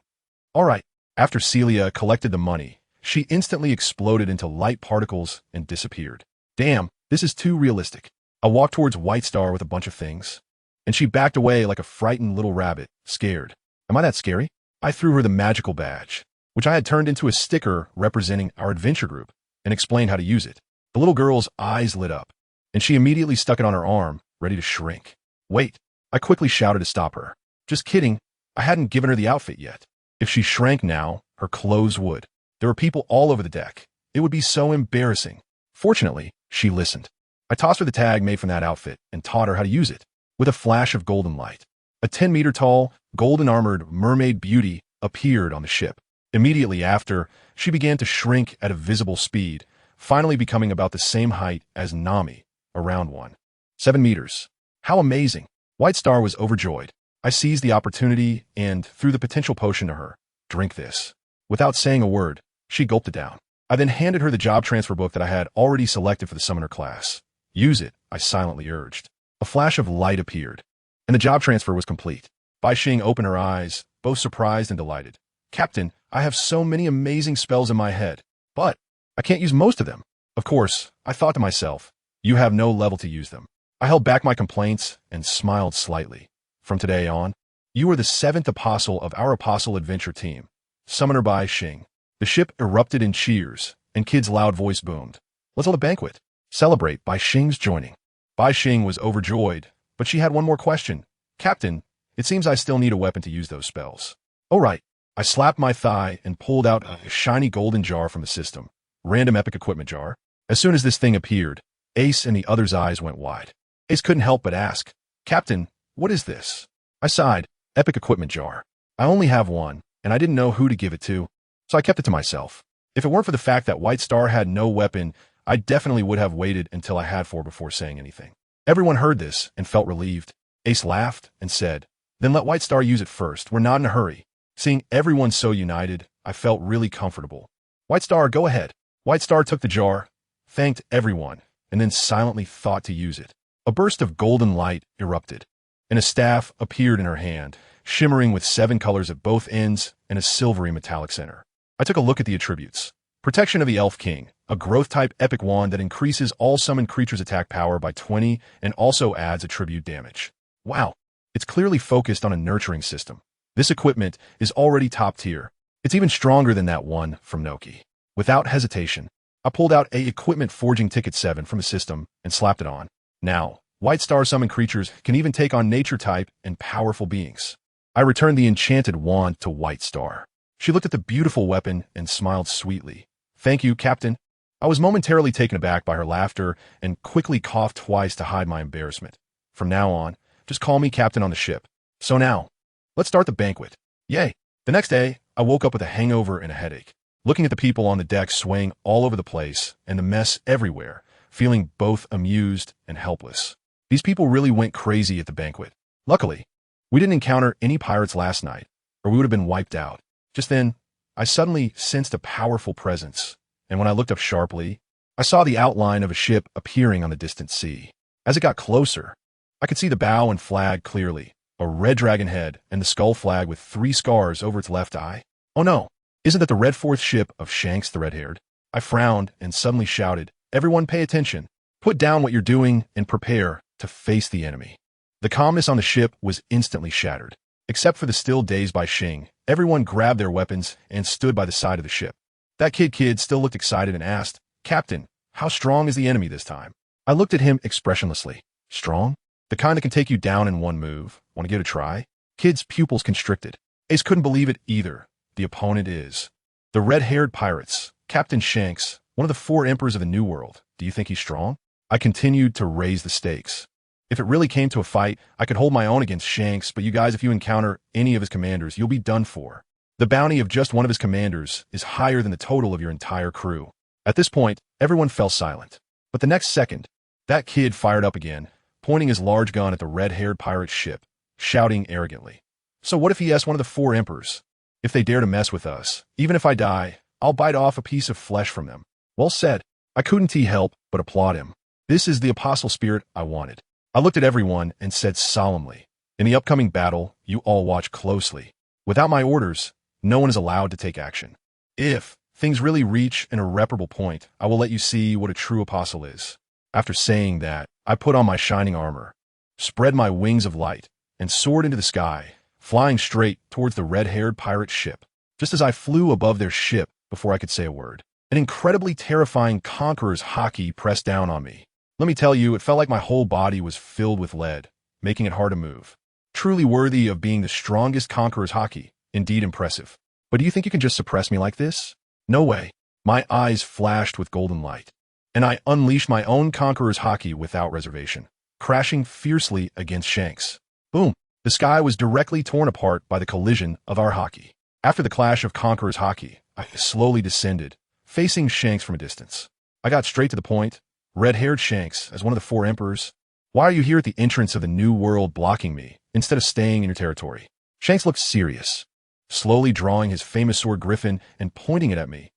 All right. After Celia collected the money, she instantly exploded into light particles and disappeared. Damn, this is too realistic. I walked towards White Star with a bunch of things, and she backed away like a frightened little rabbit, scared. Am I that scary? I threw her the magical badge, which I had turned into a sticker representing our adventure group, and explained how to use it. The little girl's eyes lit up, and she immediately stuck it on her arm, ready to shrink. Wait, I quickly shouted to stop her. Just kidding, I hadn't given her the outfit yet. If she shrank now, her clothes would. There were people all over the deck. It would be so embarrassing. Fortunately, she listened. I tossed her the tag made from that outfit and taught her how to use it. With a flash of golden light, a 10-meter-tall, golden-armored mermaid beauty appeared on the ship. Immediately after, she began to shrink at a visible speed, finally becoming about the same height as Nami, around 7 meters. How amazing! White Star was overjoyed. I seized the opportunity and threw the potential potion to her. Drink this. Without saying a word, she gulped it down. I then handed her the job transfer book that I had already selected for the summoner class. Use it, I silently urged. A flash of light appeared, and the job transfer was complete. Baixing opened her eyes, both surprised and delighted. Captain, I have so many amazing spells in my head, but I can't use most of them. Of course, I thought to myself, you have no level to use them. I held back my complaints and smiled slightly. From today on, you are the 7th apostle of our apostle adventure team, Summoner Baixing. The ship erupted in cheers, and Kid's loud voice boomed. Let's hold a banquet. Celebrate Baixing's joining. Baixing was overjoyed, but she had one more question. Captain, it seems I still need a weapon to use those spells. Oh right. I slapped my thigh and pulled out a shiny golden jar from the system. Random epic equipment jar. As soon as this thing appeared, Ace and the other's eyes went wide. Ace couldn't help but ask, Captain, what is this? I sighed. Epic equipment jar. I only have one, and I didn't know who to give it to, so I kept it to myself. If it weren't for the fact that White Star had no weapon, I definitely would have waited until I had four before saying anything. Everyone heard this and felt relieved. Ace laughed and said, Then let White Star use it first. We're not in a hurry. Seeing everyone so united, I felt really comfortable. White Star, go ahead. White Star took the jar, thanked everyone, and then silently thought to use it. A burst of golden light erupted, and a staff appeared in her hand, shimmering with 7 colors at both ends and a silvery metallic center. I took a look at the attributes. Protection of the Elf King, a growth-type epic wand that increases all summoned creatures' attack power by 20 and also adds attribute damage. Wow, it's clearly focused on a nurturing system. This equipment is already top tier. It's even stronger than that one from Nuothe. Without hesitation, I pulled out a Equipment Forging Ticket 7 from the system and slapped it on. Now, White Star summoned creatures can even take on nature type and powerful beings. I returned the enchanted wand to White Star. She looked at the beautiful weapon and smiled sweetly. Thank you, Captain. I was momentarily taken aback by her laughter and quickly coughed twice to hide my embarrassment. From now on, just call me Captain on the ship. So now, let's start the banquet. Yay! The next day, I woke up with a hangover and a headache, looking at the people on the deck swaying all over the place and the mess everywhere, feeling both amused and helpless. These people really went crazy at the banquet. Luckily, we didn't encounter any pirates last night, or we would have been wiped out. Just then, I suddenly sensed a powerful presence, and when I looked up sharply, I saw the outline of a ship appearing on the distant sea. As it got closer, I could see the bow and flag clearly, a red dragon head and the skull flag with 3 scars over its left eye. Oh no, isn't that the Red Fourth ship of Shanks the Red-Haired? I frowned and suddenly shouted, everyone pay attention. Put down what you're doing and prepare to face the enemy. The calmness on the ship was instantly shattered. Except for the still dazed by Xing, everyone grabbed their weapons and stood by the side of the ship. That kid still looked excited and asked, Captain, how strong is the enemy this time? I looked at him expressionlessly. Strong? The kind that can take you down in one move. Want to give it a try? Kid's pupils constricted. Ace couldn't believe it either. The opponent is the red-haired pirates, Captain Shanks, one of the 4 emperors of the New World. Do you think he's strong? I continued to raise the stakes. If it really came to a fight, I could hold my own against Shanks, but you guys, if you encounter any of his commanders, you'll be done for. The bounty of just one of his commanders is higher than the total of your entire crew. At this point, everyone fell silent. But the next second, that kid fired up again, pointing his large gun at the red-haired pirate ship, shouting arrogantly. So what if he asks one of the 4 emperors? If they dare to mess with us, even if I die, I'll bite off a piece of flesh from them. Well said. I couldn't help but applaud him. This is the apostle spirit I wanted. I looked at everyone and said solemnly, in the upcoming battle, you all watch closely. Without my orders, no one is allowed to take action. If things really reach an irreparable point, I will let you see what a true apostle is. After saying that, I put on my shining armor, spread my wings of light, and soared into the sky, flying straight towards the red-haired pirate ship. Just as I flew above their ship before I could say a word, an incredibly terrifying conqueror's haki pressed down on me. Let me tell you, it felt like my whole body was filled with lead, making it hard to move. Truly worthy of being the strongest conqueror's haki. Indeed impressive. But do you think you can just suppress me like this? No way. My eyes flashed with golden light, and I unleashed my own conqueror's haki without reservation, crashing fiercely against Shanks. Boom! The sky was directly torn apart by the collision of our haki. After the clash of conqueror's haki, I slowly descended, facing Shanks from a distance. I got straight to the point. Red-haired Shanks, as one of the 4 emperors, why are you here at the entrance of the New World blocking me, instead of staying in your territory? Shanks looked serious, slowly drawing his famous sword Griffin and pointing it at me.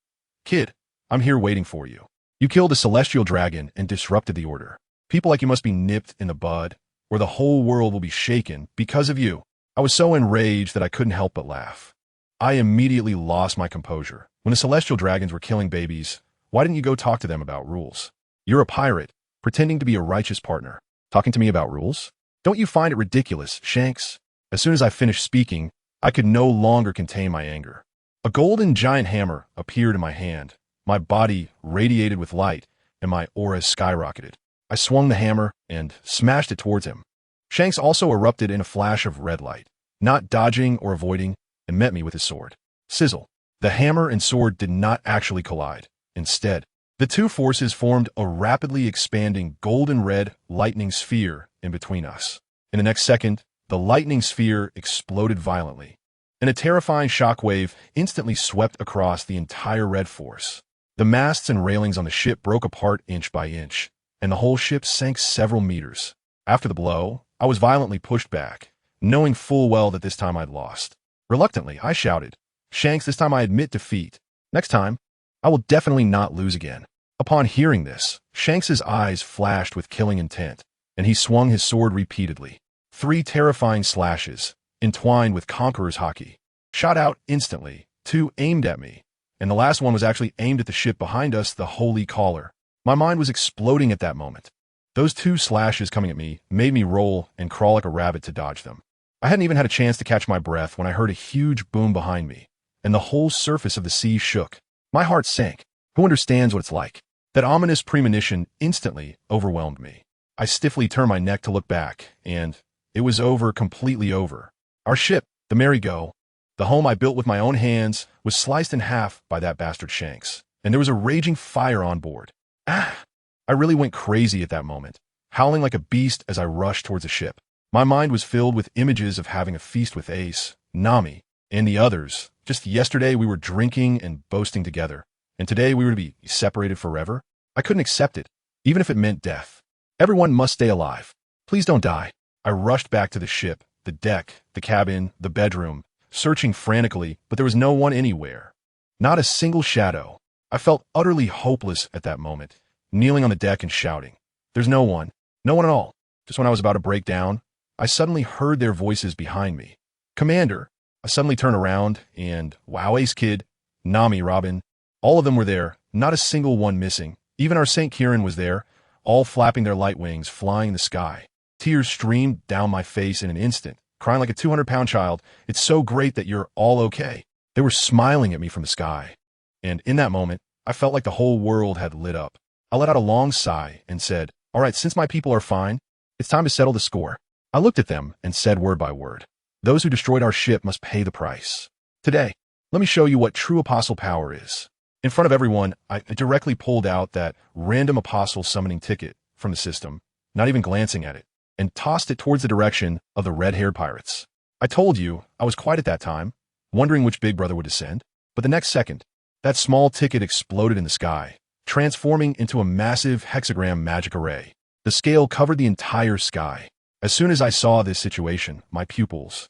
Kid, I'm here waiting for you. You killed a celestial dragon and disrupted the order. People like you must be nipped in the bud, or the whole world will be shaken because of you. I was so enraged that I couldn't help but laugh. I immediately lost my composure. When the celestial dragons were killing babies, why didn't you go talk to them about rules? You're a pirate, pretending to be a righteous partner. Talking to me about rules? Don't you find it ridiculous, Shanks? As soon as I finished speaking, I could no longer contain my anger. A golden giant hammer appeared in my hand. My body radiated with light, and my aura skyrocketed. I swung the hammer and smashed it towards him. Shanks also erupted in a flash of red light, not dodging or avoiding, and met me with his sword. Sizzle. The hammer and sword did not actually collide. Instead, the 2 forces formed a rapidly expanding golden-red lightning sphere in between us. In the next second, the lightning sphere exploded violently, and a terrifying shockwave instantly swept across the entire red force. The masts and railings on the ship broke apart inch by inch, and the whole ship sank several meters. After the blow, I was violently pushed back, knowing full well that this time I'd lost. Reluctantly, I shouted, "Shanks, this time I admit defeat. Next time, I will definitely not lose again." Upon hearing this, Shanks's eyes flashed with killing intent, and he swung his sword repeatedly. 3 terrifying slashes, entwined with Conqueror's Haki, shot out instantly, 2 aimed at me, and the last one was actually aimed at the ship behind us, the Holy Caller. My mind was exploding at that moment. Those 2 slashes coming at me made me roll and crawl like a rabbit to dodge them. I hadn't even had a chance to catch my breath when I heard a huge boom behind me, and the whole surface of the sea shook. My heart sank. Who understands what it's like? That ominous premonition instantly overwhelmed me. I stiffly turned my neck to look back, and it was over, completely over. Our ship, the Merry-Go, the home I built with my own hands, was sliced in half by that bastard Shanks, and there was a raging fire on board. Ah! I really went crazy at that moment, howling like a beast as I rushed towards the ship. My mind was filled with images of having a feast with Ace, Nami, and the others. Just yesterday we were drinking and boasting together, and today we were to be separated forever? I couldn't accept it, even if it meant death. Everyone must stay alive. Please don't die. I rushed back to the ship, the deck, the cabin, the bedroom, searching frantically, but there was no one anywhere. Not a single shadow. I felt utterly hopeless at that moment, kneeling on the deck and shouting. There's no one. No one at all. Just when I was about to break down, I suddenly heard their voices behind me. "Commander." I suddenly turned around, and wow, Ace Kid, Nami, Robin, all of them were there, not a single one missing. Even our St. Kieran was there, all flapping their light wings, flying in the sky. Tears streamed down my face in an instant, crying like a 200-pound child, "It's so great that you're all okay." They were smiling at me from the sky. And in that moment, I felt like the whole world had lit up. I let out a long sigh and said, "All right, since my people are fine, it's time to settle the score." I looked at them and said word by word, "Those who destroyed our ship must pay the price. Today, let me show you what true apostle power is." In front of everyone, I directly pulled out that random apostle summoning ticket from the system, not even glancing at it, and tossed it towards the direction of the red-haired pirates. I told you I was quiet at that time, wondering which big brother would descend, but the next second, that small ticket exploded in the sky, transforming into a massive hexagram magic array. The scale covered the entire sky. As soon as I saw this situation, my pupils...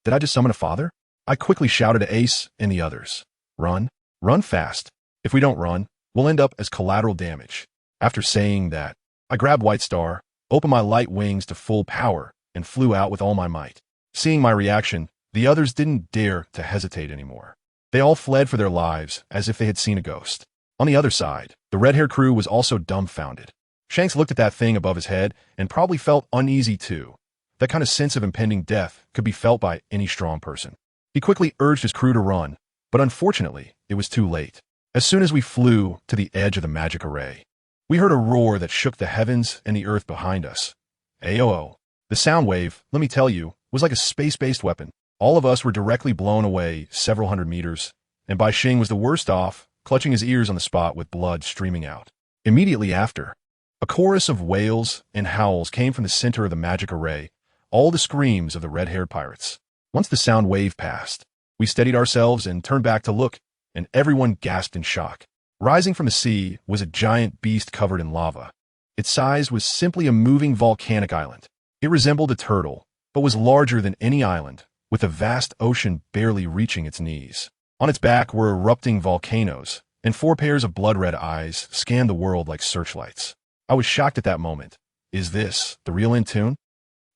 Did I just summon a father? I quickly shouted to Ace and the others. "Run. Run fast. If we don't run, we'll end up as collateral damage." After saying that, I grabbed White Star, opened my light wings to full power, and flew out with all my might. Seeing my reaction, the others didn't dare to hesitate anymore. They all fled for their lives as if they had seen a ghost. On the other side, the red-haired crew was also dumbfounded. Shanks looked at that thing above his head and probably felt uneasy too. That kind of sense of impending death could be felt by any strong person. He quickly urged his crew to run, but unfortunately, it was too late. As soon as we flew to the edge of the magic array, we heard a roar that shook the heavens and the earth behind us. Ayo! The sound wave, let me tell you, was like a space-based weapon. All of us were directly blown away several hundred meters, and Bai Xing was the worst off, clutching his ears on the spot with blood streaming out. Immediately after, a chorus of wails and howls came from the center of the magic array, all the screams of the red-haired pirates. Once the sound wave passed, we steadied ourselves and turned back to look, and everyone gasped in shock. Rising from the sea was a giant beast covered in lava. Its size was simply a moving volcanic island. It resembled a turtle, but was larger than any island, with a vast ocean barely reaching its knees. On its back were erupting volcanoes, and 4 pairs of blood-red eyes scanned the world like searchlights. I was shocked at that moment. Is this the real Intune?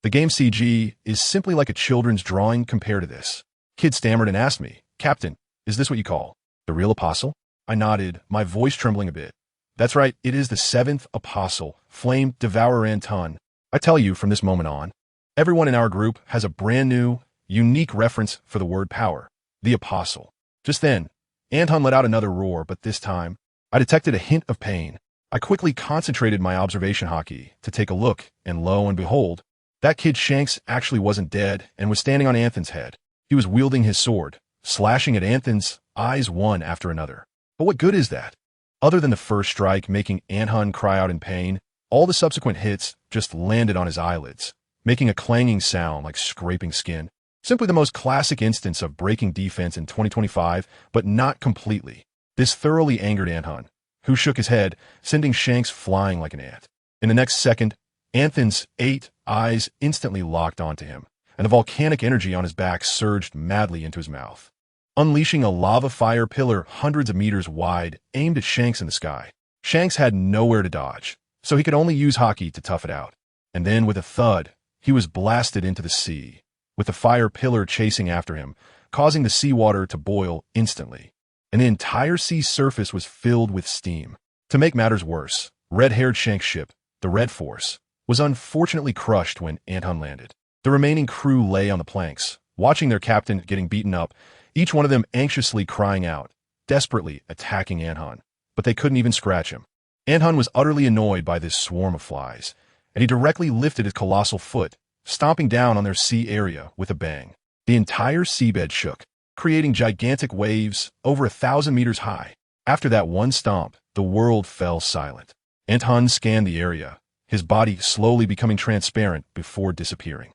The game CG is simply like a children's drawing compared to this. Kid stammered and asked me, "Captain, is this what you call the real apostle?" I nodded, my voice trembling a bit. "That's right, it is the 7th apostle, Flame Devourer Anton. I tell you, from this moment on, everyone in our group has a brand new, unique reference for the word power, the apostle." Just then, Anton let out another roar, but this time, I detected a hint of pain. I quickly concentrated my observation Haki to take a look, and lo and behold, that kid Shanks actually wasn't dead and was standing on Anthon's head. He was wielding his sword, slashing at Anthon's eyes one after another. But what good is that? Other than the first strike making Anton cry out in pain, all the subsequent hits just landed on his eyelids, making a clanging sound like scraping skin. Simply the most classic instance of breaking defense in 2025, but not completely. This thoroughly angered Anton, who shook his head, sending Shanks flying like an ant. In the next second, Anthon's 8 eyes instantly locked onto him, and the volcanic energy on his back surged madly into his mouth. Unleashing a lava fire pillar hundreds of meters wide aimed at Shanks in the sky. Shanks had nowhere to dodge, so he could only use hockey to tough it out. And then, with a thud, he was blasted into the sea, with the fire pillar chasing after him, causing the seawater to boil instantly. And the entire sea surface was filled with steam. To make matters worse, red-haired Shank's ship, the Red Force, was unfortunately crushed when Anton landed. The remaining crew lay on the planks, watching their captain getting beaten up, each one of them anxiously crying out, desperately attacking Anton. But they couldn't even scratch him. Anton was utterly annoyed by this swarm of flies, and he directly lifted his colossal foot, stomping down on their sea area with a bang. The entire seabed shook, creating gigantic waves over 1,000 meters high. After that one stomp, the world fell silent. Anton scanned the area, his body slowly becoming transparent before disappearing.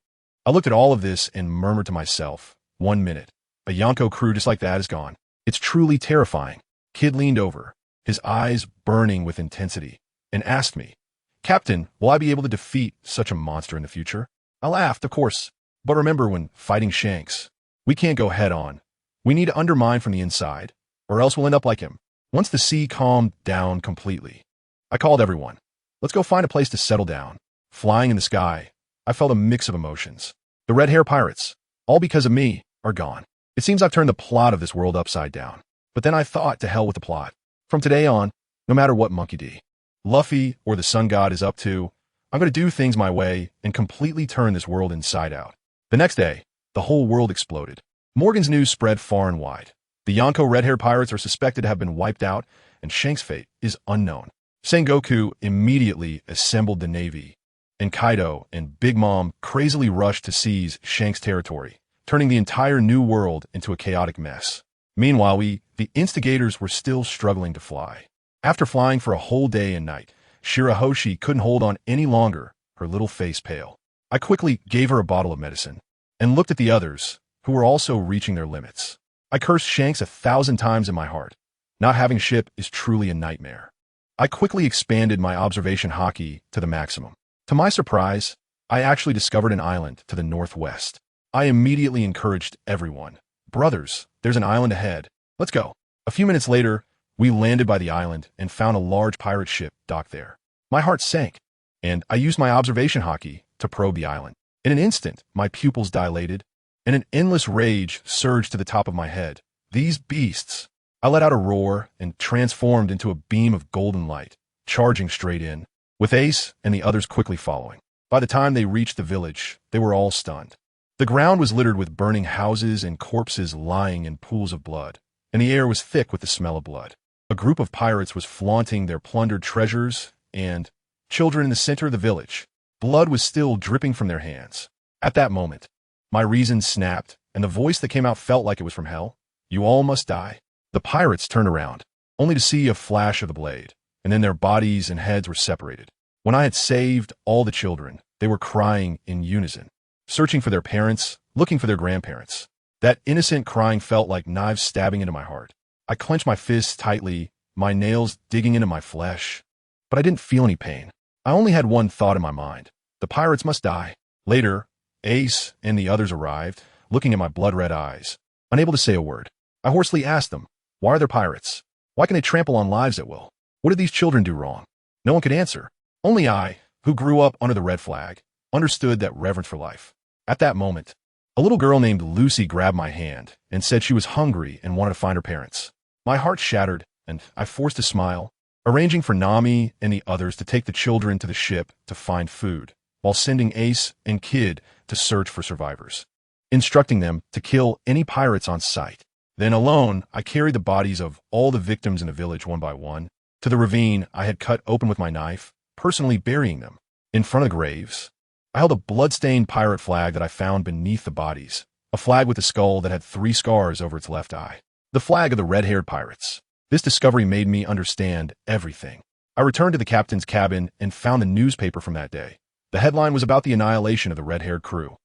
I looked at all of this and murmured to myself, 1 minute. A Yonko crew just like that is gone. It's truly terrifying. Kid leaned over, his eyes burning with intensity, and asked me, Captain, will I be able to defeat such a monster in the future? I laughed, of course. But remember, when fighting Shanks, we can't go head on. We need to undermine from the inside, or else we'll end up like him. Once the sea calmed down completely, I called everyone. Let's go find a place to settle down. Flying in the sky, I felt a mix of emotions. The red-hair pirates, all because of me, are gone. It seems I've turned the plot of this world upside down. But then I thought, to hell with the plot. From today on, no matter what Monkey D, Luffy, or the Sun God is up to, I'm going to do things my way and completely turn this world inside out. The next day, the whole world exploded. Morgan's news spread far and wide. The Yonko red-hair pirates are suspected to have been wiped out, and Shank's fate is unknown. Sengoku immediately assembled the navy, and Kaido and Big Mom crazily rushed to seize Shank's territory, turning the entire new world into a chaotic mess. Meanwhile, the instigators, were still struggling to fly. After flying for a whole day and night, Shirahoshi couldn't hold on any longer, her little face pale. I quickly gave her a bottle of medicine, and looked at the others, who were also reaching their limits. I cursed Shanks 1,000 times in my heart. Not having a ship is truly a nightmare. I quickly expanded my observation hockey to the maximum. To my surprise, I actually discovered an island to the northwest. I immediately encouraged everyone. Brothers, there's an island ahead. Let's go. A few minutes later, we landed by the island and found a large pirate ship docked there. My heart sank, and I used my observation hockey to probe the island. In an instant, my pupils dilated, and an endless rage surged to the top of my head. These beasts! I let out a roar and transformed into a beam of golden light, charging straight in, with Ace and the others quickly following. By the time they reached the village, they were all stunned. The ground was littered with burning houses and corpses lying in pools of blood, and the air was thick with the smell of blood. A group of pirates was flaunting their plundered treasures, and children in the center of the village. Blood was still dripping from their hands. At that moment, my reason snapped, and the voice that came out felt like it was from hell. You all must die. The pirates turned around, only to see a flash of the blade, and then their bodies and heads were separated. When I had saved all the children, they were crying in unison, searching for their parents, looking for their grandparents. That innocent crying felt like knives stabbing into my heart. I clenched my fists tightly, my nails digging into my flesh. But I didn't feel any pain. I only had one thought in my mind. The pirates must die. Later, Ace and the others arrived, looking at my blood-red eyes, unable to say a word. I hoarsely asked them, why are there pirates? Why can they trample on lives at will? What did these children do wrong? No one could answer. Only I, who grew up under the red flag, understood that reverence for life. At that moment, a little girl named Lucy grabbed my hand and said she was hungry and wanted to find her parents. My heart shattered, and I forced a smile, arranging for Nami and the others to take the children to the ship to find food, while sending Ace and Kid to search for survivors, instructing them to kill any pirates on sight. Then alone, I carried the bodies of all the victims in the village one by one to the ravine I had cut open with my knife, personally burying them. In front of the graves, I held a blood-stained pirate flag that I found beneath the bodies, a flag with a skull that had 3 scars over its left eye. The flag of the red-haired pirates. This discovery made me understand everything. I returned to the captain's cabin and found the newspaper from that day. The headline was about the annihilation of the red-haired crew.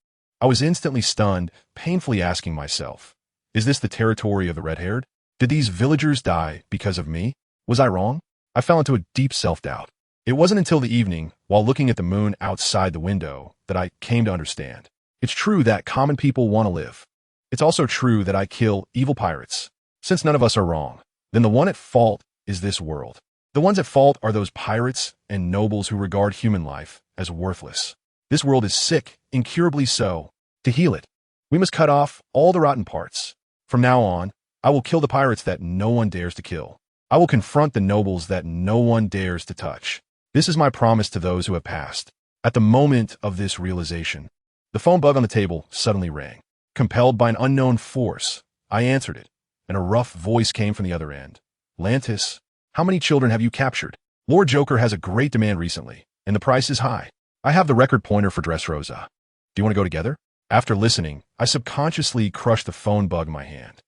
I was instantly stunned, painfully asking myself, is this the territory of the red-haired? Did these villagers die because of me? Was I wrong? I fell into a deep self-doubt. It wasn't until the evening, while looking at the moon outside the window, that I came to understand. It's true that common people want to live. It's also true that I kill evil pirates. Since none of us are wrong, then the one at fault is this world. The ones at fault are those pirates and nobles who regard human life as worthless. This world is sick, incurably so. To heal it, we must cut off all the rotten parts. From now on, I will kill the pirates that no one dares to kill. I will confront the nobles that no one dares to touch. This is my promise to those who have passed. At the moment of this realization, the phone bug on the table suddenly rang. Compelled by an unknown force, I answered it, and a rough voice came from the other end. Lantis, how many children have you captured? Lord Joker has a great demand recently, and the price is high. I have the record pointer for Dressrosa. Do you want to go together? After listening, I subconsciously crushed the phone bug in my hand.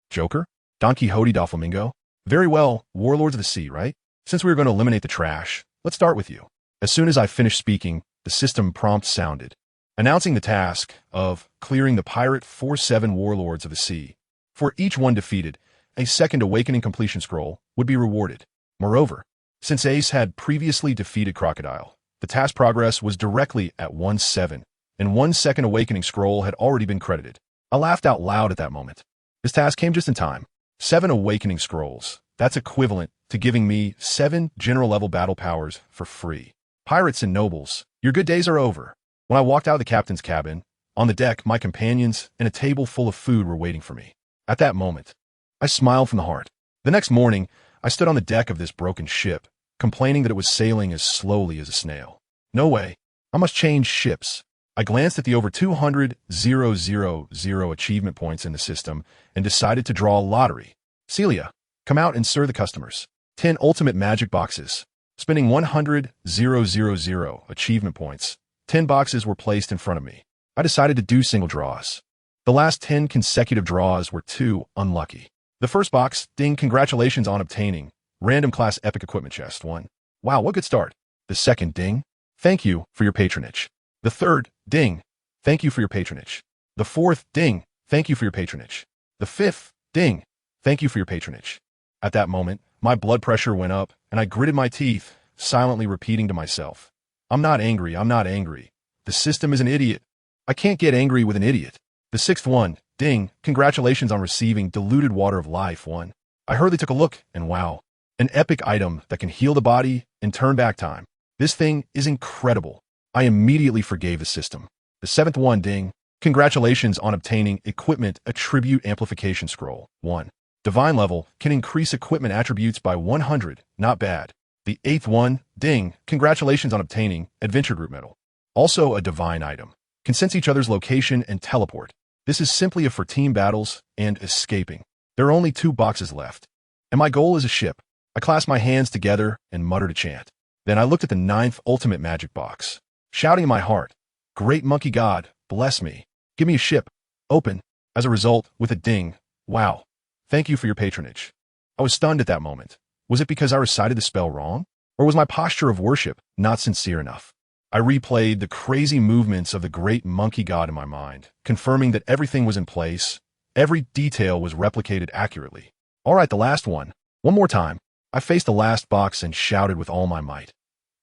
Joker? Don Quixote Doflamingo? Very well, Warlords of the Sea, right? Since we were going to eliminate the trash, let's start with you. As soon as I finished speaking, the system prompt sounded, announcing the task of clearing the Pirate 4-7 Warlords of the Sea. For each one defeated, a second Awakening completion scroll would be rewarded. Moreover, since Ace had previously defeated Crocodile, the task progress was directly at 1-7, and 1 second Awakening scroll had already been credited. I laughed out loud at that moment. This task came just in time. 7 Awakening scrolls. That's equivalent to giving me 7 general-level battle powers for free. Pirates and nobles, your good days are over. When I walked out of the captain's cabin, on the deck, my companions and a table full of food were waiting for me. At that moment, I smiled from the heart. The next morning, I stood on the deck of this broken ship, complaining that it was sailing as slowly as a snail. No way. I must change ships. I glanced at the over 200,000 achievement points in the system and decided to draw a lottery. Celia, come out and serve the customers. 10 ultimate magic boxes. Spending 100,000 achievement points, 10 boxes were placed in front of me. I decided to do single draws. The last 10 consecutive draws were too unlucky. The first box, ding, congratulations on obtaining random class epic equipment chest 1. Wow, what good start. The second, ding, thank you for your patronage. The third, ding, thank you for your patronage. The fourth, ding, thank you for your patronage. The fifth, ding, thank you for your patronage. At that moment, my blood pressure went up, and I gritted my teeth, silently repeating to myself, I'm not angry, I'm not angry. The system is an idiot. I can't get angry with an idiot. The sixth one, ding, congratulations on receiving diluted water of life 1. I hurriedly took a look, and wow, an epic item that can heal the body and turn back time. This thing is incredible. I immediately forgave the system. The seventh one, ding, congratulations on obtaining equipment attribute amplification scroll 1. Divine level can increase equipment attributes by 100, not bad. The eighth one, ding, congratulations on obtaining adventure group medal. Also a divine item, can sense each other's location and teleport. This is simply for team battles and escaping. There are only 2 boxes left, and my goal is a ship. I clasped my hands together and muttered a chant. Then I looked at the 9th ultimate magic box, shouting in my heart, Great monkey god, bless me. Give me a ship. Open. As a result, with a ding, wow. Thank you for your patronage. I was stunned at that moment. Was it because I recited the spell wrong? Or was my posture of worship not sincere enough? I replayed the crazy movements of the great monkey god in my mind, confirming that everything was in place. Every detail was replicated accurately. All right, the last one. One more time. I faced the last box and shouted with all my might.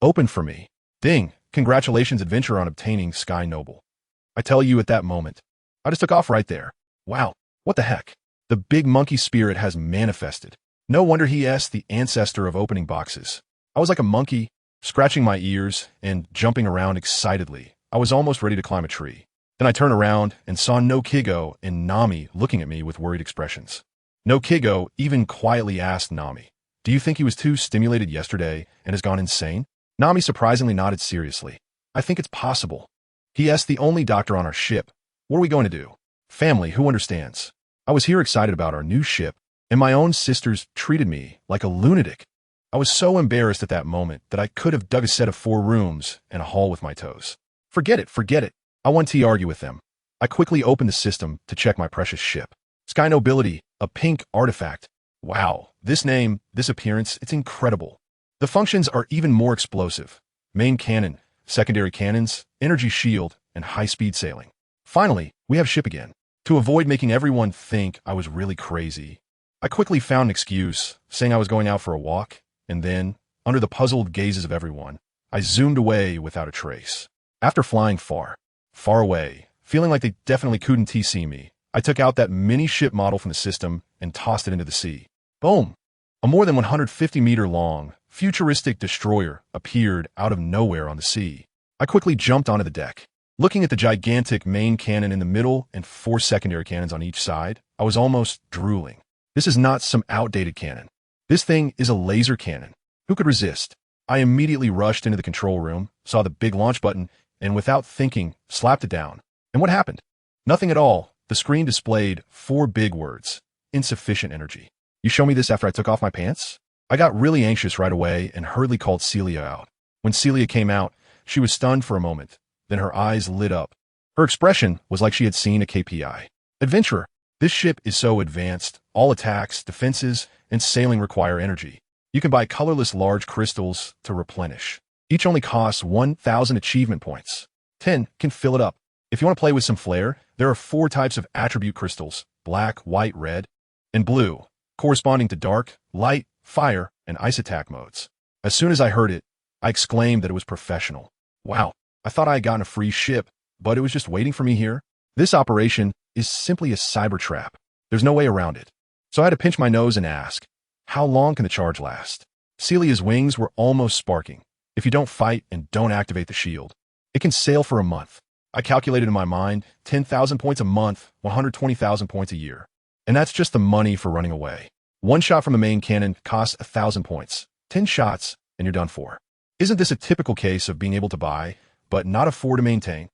Open for me. Ding. Congratulations, adventure on obtaining Sky Noble. I tell you at that moment, I just took off right there. Wow, what the heck? The big monkey spirit has manifested. No wonder he is the ancestor of opening boxes. I was like a monkey, scratching my ears and jumping around excitedly. I was almost ready to climb a tree. Then I turned around and saw No Kigo and Nami looking at me with worried expressions. No Kigo even quietly asked Nami, Do you think he was too stimulated yesterday and has gone insane? Nami surprisingly nodded seriously. I think it's possible. He is the only doctor on our ship. What are we going to do? Family, who understands? I was here excited about our new ship, and my own sisters treated me like a lunatic. I was so embarrassed at that moment that I could have dug a set of 4 rooms and a hall with my toes. Forget it, forget it. I want to argue with them. I quickly opened the system to check my precious ship. Sky Nobility, a pink artifact. Wow, this name, this appearance, it's incredible. The functions are even more explosive. Main cannon, secondary cannons, energy shield, and high-speed sailing. Finally, we have ship again. To avoid making everyone think I was really crazy, I quickly found an excuse, saying I was going out for a walk, and then, under the puzzled gazes of everyone, I zoomed away without a trace. After flying far, far away, Feeling like they definitely couldn't TC me, I took out that mini ship model from the system and tossed it into the sea. Boom! A more than 150-meter long, futuristic destroyer appeared out of nowhere on the sea. I quickly jumped onto the deck. Looking at the gigantic main cannon in the middle and 4 secondary cannons on each side, I was almost drooling. This is not some outdated cannon. This thing is a laser cannon. Who could resist? I immediately rushed into the control room, saw the big launch button, and without thinking, slapped it down. And what happened? Nothing at all. The screen displayed 4 big words. Insufficient energy. You show me this after I took off my pants? I got really anxious right away and hurriedly called Celia out. When Celia came out, she was stunned for a moment. Then her eyes lit up. Her expression was like she had seen a KPI. Adventurer, this ship is so advanced. All attacks, defenses, and sailing require energy. You can buy colorless large crystals to replenish. Each only costs 1,000 achievement points. 10 can fill it up. If you want to play with some flair, there are 4 types of attribute crystals: black, white, red, and blue, corresponding to dark, light, fire, and ice attack modes. As soon as I heard it, I exclaimed that it was professional. Wow, I thought I had gotten a free ship, but it was just waiting for me here. This operation is simply a cyber trap. There's no way around it. So I had to pinch my nose and ask, how long can the charge last? Celia's wings were almost sparking. If you don't fight and don't activate the shield, it can sail for a month. I calculated in my mind 10,000 points a month, 120,000 points a year. And that's just the money for running away. 1 shot from the main cannon costs 1,000 points. 10 shots, and you're done for. Isn't this a typical case of being able to buy, but not afford to maintain?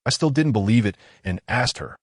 I still didn't believe it and asked her,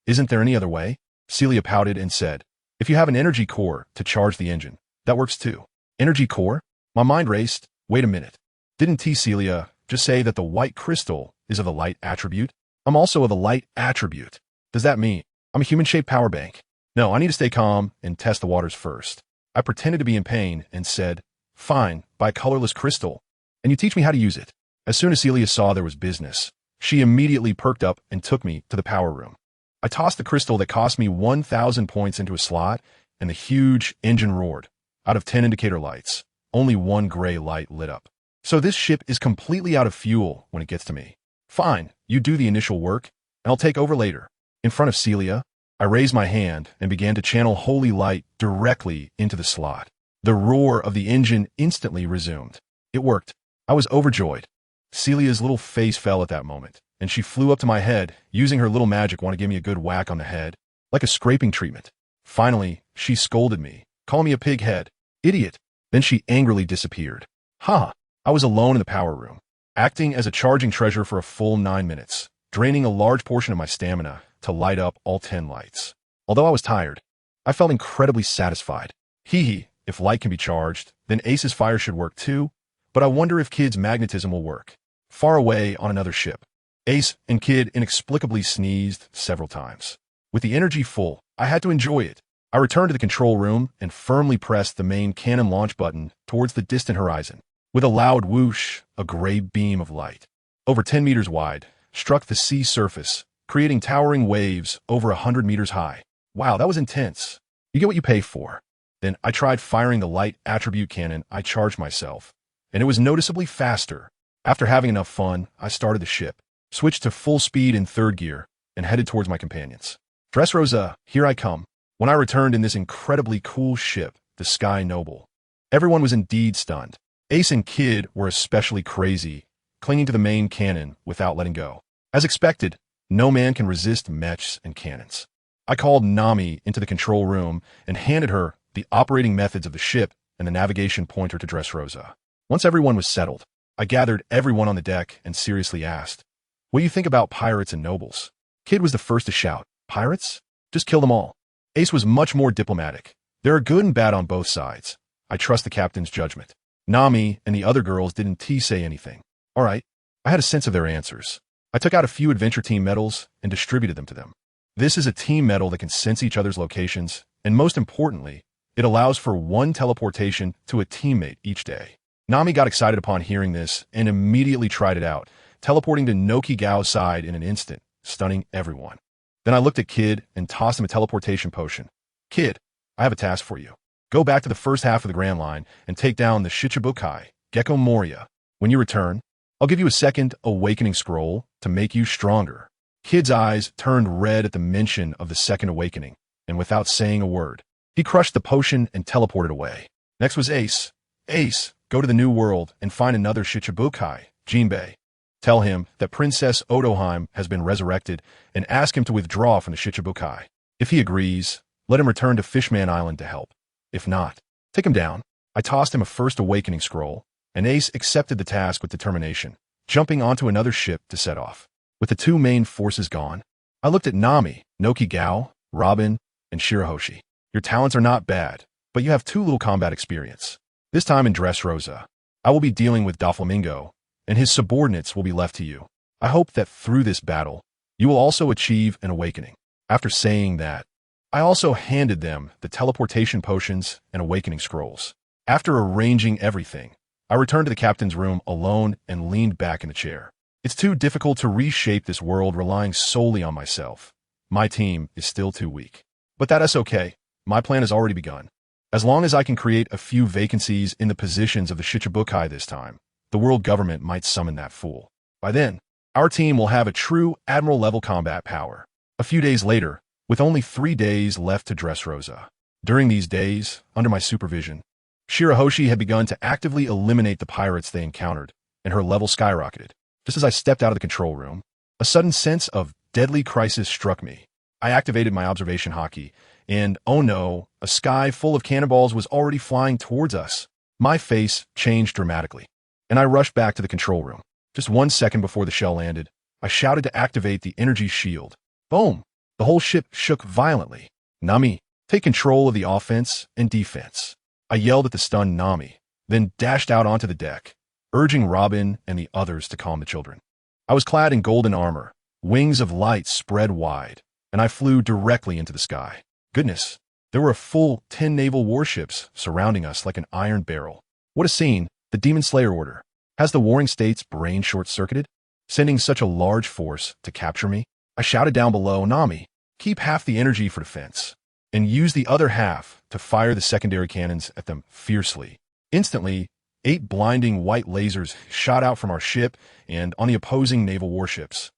isn't there any other way? Celia pouted and said, if you have an energy core to charge the engine, that works too. Energy core? My mind raced. Wait a minute. Didn't Celia just say that the white crystal is of a light attribute? I'm also of a light attribute. Does that mean I'm a human-shaped power bank? No, I need to stay calm and test the waters first. I pretended to be in pain and said, fine, buy a colorless crystal, and you teach me how to use it. As soon as Celia saw there was business, she immediately perked up and took me to the power room. I tossed the crystal that cost me 1,000 points into a slot, and the huge engine roared. Out of 10 indicator lights, only 1 gray light lit up. So this ship is completely out of fuel when it gets to me. Fine, you do the initial work, and I'll take over later. In front of Celia, I raised my hand and began to channel holy light directly into the slot. The roar of the engine instantly resumed. It worked. I was overjoyed. Celia's little face fell at that moment, and she flew up to my head, using her little magic wand to give me a good whack on the head, like a scraping treatment. Finally, she scolded me, calling me a pig head. Idiot. Then she angrily disappeared. Ha! I was alone in the power room, acting as a charging treasure for a full 9 minutes, draining a large portion of my stamina to light up all 10 lights. Although I was tired, I felt incredibly satisfied. Hee, if light can be charged, then Ace's fire should work too, but I wonder if Kid's magnetism will work. Far away on another ship, Ace and Kid inexplicably sneezed several times. With the energy full, I had to enjoy it. I returned to the control room and firmly pressed the main cannon launch button towards the distant horizon. With a loud whoosh, a gray beam of light, over 10 meters wide, struck the sea surface, creating towering waves over 100 meters high. Wow, that was intense. You get what you pay for. Then I tried firing the light attribute cannon. I charged myself, and it was noticeably faster. After having enough fun, I started the ship, switched to full speed in 3rd gear, and headed towards my companions. Dressrosa, here I come. When I returned in this incredibly cool ship, the Sky Noble, everyone was indeed stunned. Ace and Kid were especially crazy, clinging to the main cannon without letting go. As expected, no man can resist mechs and cannons. I called Nami into the control room and handed her the operating methods of the ship and the navigation pointer to Dressrosa. Once everyone was settled, I gathered everyone on the deck and seriously asked, what do you think about pirates and nobles? Kid was the first to shout, pirates? Just kill them all. Ace was much more diplomatic. There are good and bad on both sides. I trust the captain's judgment. Nami and the other girls didn't say anything. All right, I had a sense of their answers. I took out a few adventure team medals and distributed them to them. This is a team medal that can sense each other's locations, and most importantly, it allows for 1 teleportation to a teammate each day. Nami got excited upon hearing this and immediately tried it out, teleporting to Nokigao's side in an instant, stunning everyone. Then I looked at Kid and tossed him a teleportation potion. Kid, I have a task for you. Go back to the first half of the Grand Line and take down the Shichibukai, Gecko Moria. When you return, I'll give you a 2nd awakening scroll to make you stronger. Kid's eyes turned red at the mention of the second awakening, and without saying a word, he crushed the potion and teleported away. Next was Ace. Ace, go to the New World and find another Shichibukai, Jinbei. Tell him that Princess Otoheim has been resurrected and ask him to withdraw from the Shichibukai. If he agrees, let him return to Fishman Island to help. If not, take him down. I tossed him a first awakening scroll, and Ace accepted the task with determination, jumping onto another ship to set off. With the two main forces gone, I looked at Nami, Nokigao, Robin, and Shirahoshi. Your talents are not bad, but you have too little combat experience. This time in Dressrosa, I will be dealing with Doflamingo, and his subordinates will be left to you. I hope that through this battle, you will also achieve an awakening. After saying that, I also handed them the teleportation potions and awakening scrolls. After arranging everything, I returned to the captain's room alone and leaned back in the chair. It's too difficult to reshape this world relying solely on myself. My team is still too weak. But that is okay. My plan has already begun. As long as I can create a few vacancies in the positions of the Shichibukai this time, the world government might summon that fool. By then, our team will have a true admiral-level combat power. A few days later, with only 3 days left to Dressrosa. During these days, under my supervision, Shirahoshi had begun to actively eliminate the pirates they encountered, and her level skyrocketed. Just as I stepped out of the control room, a sudden sense of deadly crisis struck me. I activated my observation hockey, and oh no, a sky full of cannonballs was already flying towards us. My face changed dramatically, and I rushed back to the control room. Just 1 second before the shell landed, I shouted to activate the energy shield. Boom! The whole ship shook violently. Nami, take control of the offense and defense. I yelled at the stunned Nami, then dashed out onto the deck, urging Robin and the others to calm the children. I was clad in golden armor, wings of light spread wide, and I flew directly into the sky. Goodness, there were a full 10 naval warships surrounding us like an iron barrel. What a scene! The Demon Slayer order. Has the Warring States brain short-circuited, sending such a large force to capture me? I shouted down below, Nami, keep half the energy for defense, and use the other half to fire the secondary cannons at them fiercely. Instantly, 8 blinding white lasers shot out from our ship and on the opposing naval warships.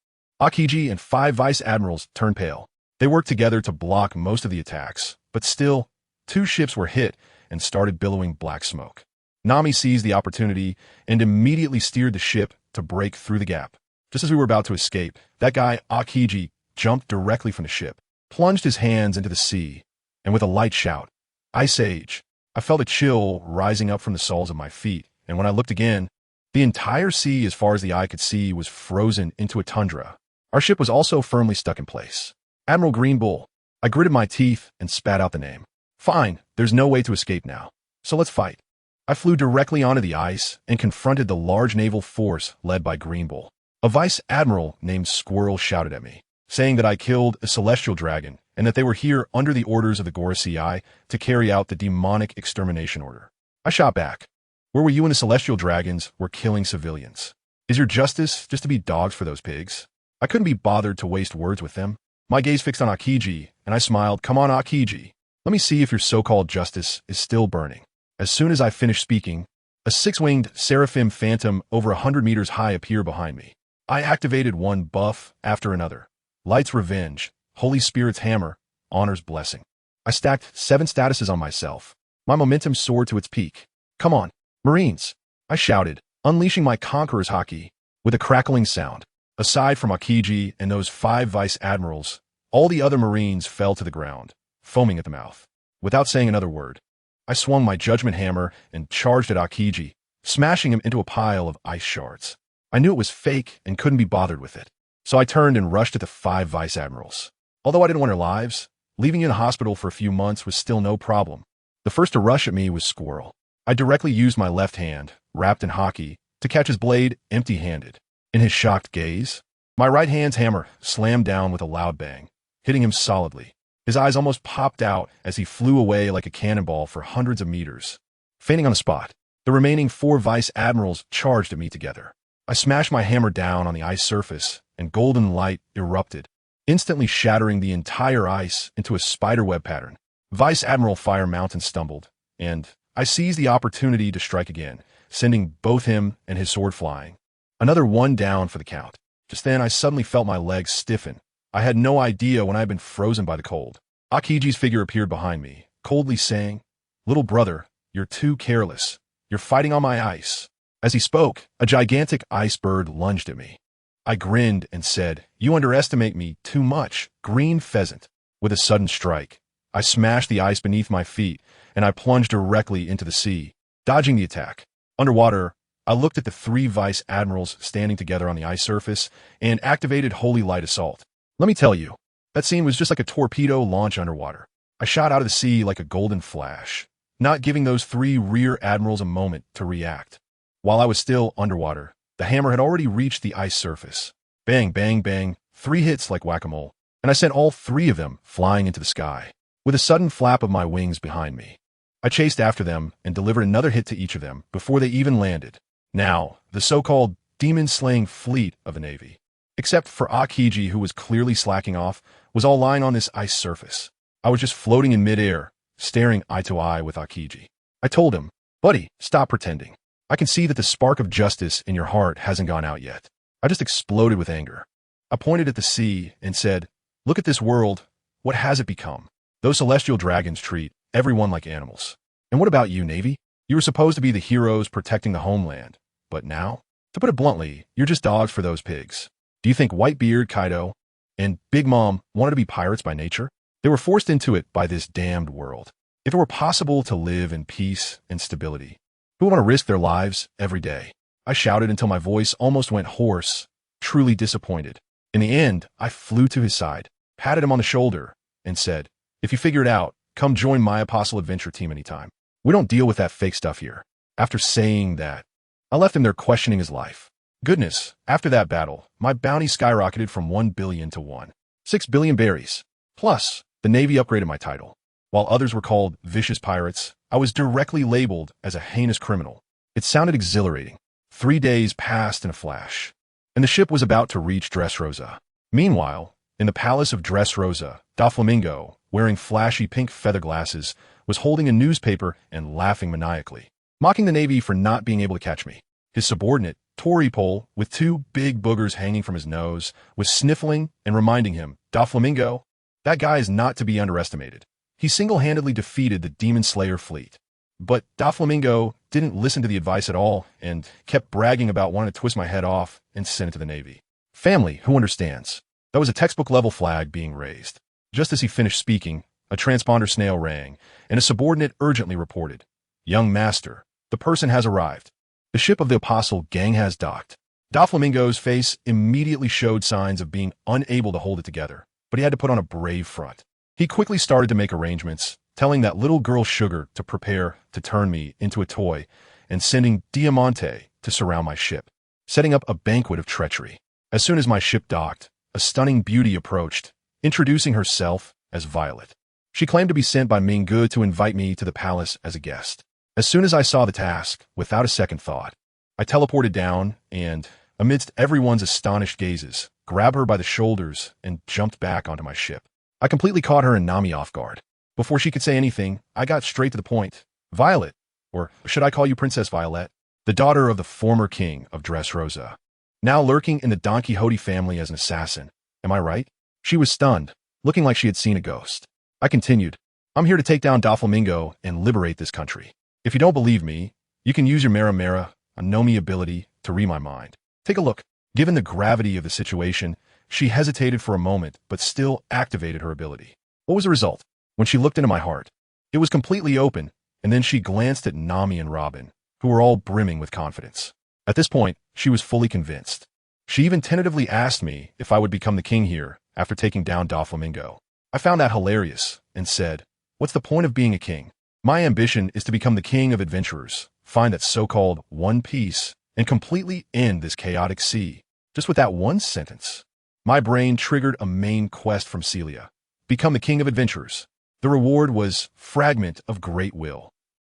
Akiji and 5 vice admirals turned pale. They worked together to block most of the attacks, but still, 2 ships were hit and started billowing black smoke. Nami seized the opportunity and immediately steered the ship to break through the gap. Just as we were about to escape, that guy Akiji jumped directly from the ship, plunged his hands into the sea, and with a light shout, Ice Age, I felt a chill rising up from the soles of my feet, and when I looked again, the entire sea as far as the eye could see was frozen into a tundra. Our ship was also firmly stuck in place. Admiral Green Bull. I gritted my teeth and spat out the name. Fine, there's no way to escape now, so let's fight. I flew directly onto the ice and confronted the large naval force led by Green Bull. A vice admiral named Squirrel shouted at me, saying that I killed a celestial dragon and that they were here under the orders of the Gorosei to carry out the demonic extermination order. I shot back. Where were you when the celestial dragons were killing civilians? Is your justice just to be dogs for those pigs? I couldn't be bothered to waste words with them. My gaze fixed on Akiji, and I smiled, Come on, Akiji. Let me see if your so-called justice is still burning. As soon as I finished speaking, a 6-winged seraphim phantom over 100 meters high appeared behind me. I activated one buff after another. Light's Revenge, Holy Spirit's Hammer, Honor's Blessing. I stacked 7 statuses on myself. My momentum soared to its peak. Come on, Marines, I shouted, unleashing my Conqueror's Haki with a crackling sound. Aside from Akiji and those 5 vice admirals, all the other Marines fell to the ground, foaming at the mouth. Without saying another word, I swung my judgment hammer and charged at Akiji, smashing him into a pile of ice shards. I knew it was fake and couldn't be bothered with it, so I turned and rushed at the 5 vice admirals. Although I didn't want their lives, leaving you in a hospital for a few months was still no problem. The first to rush at me was Squirrel. I directly used my left hand, wrapped in hockey, to catch his blade empty-handed. In his shocked gaze, my right hand's hammer slammed down with a loud bang, hitting him solidly. His eyes almost popped out as he flew away like a cannonball for hundreds of meters. Fainting on the spot, the remaining 4 vice admirals charged at me together. I smashed my hammer down on the ice surface, and golden light erupted, instantly shattering the entire ice into a spiderweb pattern. Vice Admiral Fire Mountain stumbled, and I seized the opportunity to strike again, sending both him and his sword flying. Another 1 down for the count. Just then, I suddenly felt my legs stiffen. I had no idea when I had been frozen by the cold. Akiji's figure appeared behind me, coldly saying, "Little brother, you're too careless. You're fighting on my ice." As he spoke, a gigantic ice bird lunged at me. I grinned and said, "You underestimate me too much, green pheasant." With a sudden strike, I smashed the ice beneath my feet, and I plunged directly into the sea, dodging the attack. Underwater, I looked at the 3 vice admirals standing together on the ice surface and activated Holy Light Assault. Let me tell you, that scene was just like a torpedo launch underwater. I shot out of the sea like a golden flash, not giving those 3 rear admirals a moment to react. While I was still underwater, the hammer had already reached the ice surface. Bang, bang, bang, 3 hits like whack-a-mole, and I sent all 3 of them flying into the sky. With a sudden flap of my wings behind me, I chased after them and delivered another hit to each of them before they even landed. Now, the so-called demon-slaying fleet of the Navy, except for Akiji, who was clearly slacking off, was all lying on this ice surface. I was just floating in midair, staring eye to eye with Akiji. I told him, "Buddy, stop pretending. I can see that the spark of justice in your heart hasn't gone out yet." I just exploded with anger. I pointed at the sea and said, "Look at this world. What has it become? Those celestial dragons treat everyone like animals. And what about you, Navy? You were supposed to be the heroes protecting the homeland. But now, to put it bluntly, you're just dogs for those pigs. Do you think Whitebeard, Kaido, and Big Mom wanted to be pirates by nature? They were forced into it by this damned world. If it were possible to live in peace and stability, who would want to risk their lives every day?" I shouted until my voice almost went hoarse, truly disappointed. In the end, I flew to his side, patted him on the shoulder, and said, "If you figure it out, come join my Apostle Adventure team anytime. We don't deal with that fake stuff here." After saying that, I left him there questioning his life. Goodness, after that battle, my bounty skyrocketed from 1 billion to 1.6 billion berries. Plus, the Navy upgraded my title. While others were called vicious pirates, I was directly labeled as a heinous criminal. It sounded exhilarating. 3 days passed in a flash, and the ship was about to reach Dressrosa. Meanwhile, in the palace of Dressrosa, Doflamingo, wearing flashy pink feather glasses, was holding a newspaper and laughing maniacally, mocking the Navy for not being able to catch me. His subordinate, Toripole, with 2 big boogers hanging from his nose, was sniffling and reminding him, "Doflamingo, that guy is not to be underestimated. He single-handedly defeated the Demon Slayer fleet." But Doflamingo didn't listen to the advice at all and kept bragging about wanting to twist my head off and send it to the Navy. Family, who understands? That was a textbook-level flag being raised. Just as he finished speaking, a transponder snail rang, and a subordinate urgently reported, "Young master, the person has arrived. The ship of the Apostle gang has docked." Doflamingo's face immediately showed signs of being unable to hold it together, but he had to put on a brave front. He quickly started to make arrangements, telling that little girl Sugar to prepare to turn me into a toy, and sending Diamante to surround my ship, setting up a banquet of treachery. As soon as my ship docked, a stunning beauty approached, introducing herself as Violet. She claimed to be sent by Minggu to invite me to the palace as a guest. As soon as I saw the task, without a second thought, I teleported down and, amidst everyone's astonished gazes, grabbed her by the shoulders and jumped back onto my ship. I completely caught her and Nami off guard. Before she could say anything, I got straight to the point. "Violet, or should I call you Princess Violet, the daughter of the former king of Dressrosa, now lurking in the Don Quixote family as an assassin. Am I right?" She was stunned, looking like she had seen a ghost. I continued, "I'm here to take down Doflamingo and liberate this country. If you don't believe me, you can use your Mera Anomi ability to read my mind. Take a look." Given the gravity of the situation, she hesitated for a moment, but still activated her ability. What was the result? When she looked into my heart, it was completely open, and then she glanced at Nami and Robin, who were all brimming with confidence. At this point, she was fully convinced. She even tentatively asked me if I would become the king here after taking down Doflamingo. I found that hilarious and said, "What's the point of being a king? My ambition is to become the king of adventurers, find that so-called One Piece, and completely end this chaotic sea." Just with that one sentence, my brain triggered a main quest from Celia. Become the king of adventurers. The reward was Fragment of Great Will.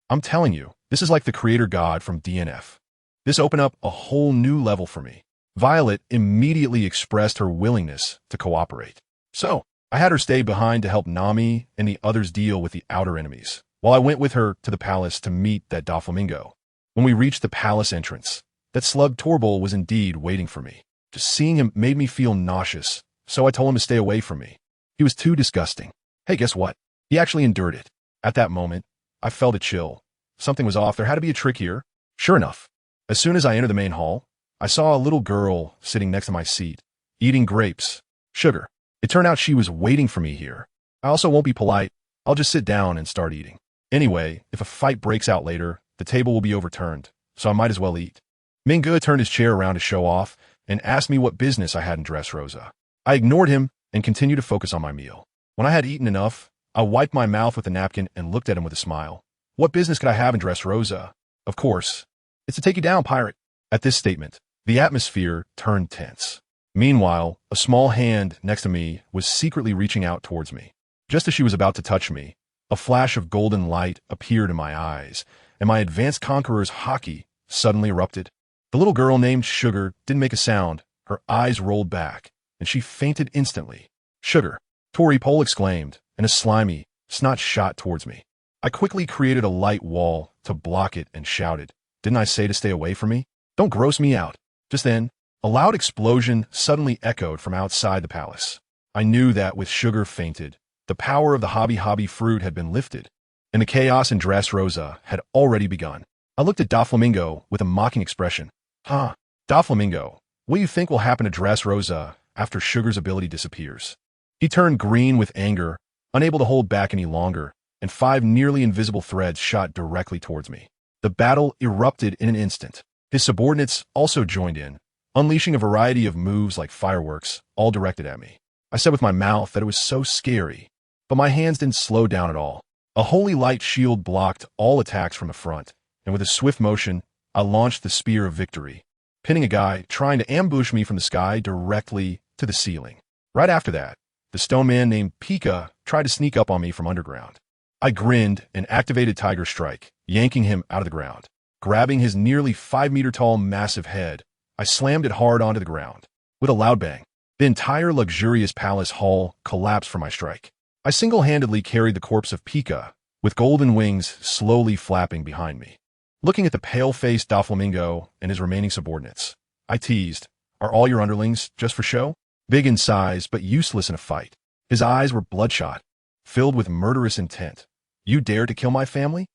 I'm telling you, this is like the creator god from DNF. This opened up a whole new level for me. Violet immediately expressed her willingness to cooperate. So, I had her stay behind to help Nami and the others deal with the outer enemies, while I went with her to the palace to meet that Doflamingo. When we reached the palace entrance, that slug Torbol was indeed waiting for me. Just seeing him made me feel nauseous, so I told him to stay away from me. He was too disgusting. Hey, guess what? He actually endured it. At that moment, I felt a chill. Something was off. There had to be a trick here. Sure enough, as soon as I entered the main hall, I saw a little girl sitting next to my seat, eating grapes. Sugar. It turned out she was waiting for me here. I also won't be polite. I'll just sit down and start eating. Anyway, if a fight breaks out later, the table will be overturned, so I might as well eat. Minge turned his chair around to show off and asked me what business I had in Dressrosa. I ignored him and continued to focus on my meal. When I had eaten enough, I wiped my mouth with a napkin and looked at him with a smile. What business could I have in Dressrosa? Of course. It's to take you down, pirate. At this statement, the atmosphere turned tense. Meanwhile, a small hand next to me was secretly reaching out towards me. Just as she was about to touch me, a flash of golden light appeared in my eyes, and my advanced conqueror's haki suddenly erupted. The little girl named Sugar didn't make a sound. Her eyes rolled back, and she fainted instantly. Sugar, Tori Pole exclaimed, and a slimy snot shot towards me. I quickly created a light wall to block it and shouted, "Didn't I say to stay away from me? Don't gross me out." Just then, a loud explosion suddenly echoed from outside the palace. I knew that with Sugar fainted, the power of the hobby fruit had been lifted, and the chaos in Dressrosa had already begun. I looked at Doflamingo with a mocking expression. Huh, Doflamingo, what do you think will happen to Dressrosa after Sugar's ability disappears? He turned green with anger, unable to hold back any longer, and 5 nearly invisible threads shot directly towards me. The battle erupted in an instant. His subordinates also joined in, unleashing a variety of moves like fireworks, all directed at me. I said with my mouth that it was so scary, but my hands didn't slow down at all. A holy light shield blocked all attacks from the front, and with a swift motion, I launched the Spear of Victory, pinning a guy trying to ambush me from the sky directly to the ceiling. Right after that, the stone man named Pika tried to sneak up on me from underground. I grinned and activated Tiger Strike, yanking him out of the ground. Grabbing his nearly 5-meter-tall massive head, I slammed it hard onto the ground. With a loud bang, the entire luxurious palace hall collapsed from my strike. I single-handedly carried the corpse of Pika, with golden wings slowly flapping behind me. Looking at the pale-faced Doflamingo and his remaining subordinates, I teased, "Are all your underlings just for show? Big in size, but useless in a fight." His eyes were bloodshot, filled with murderous intent. "You dare to kill my family?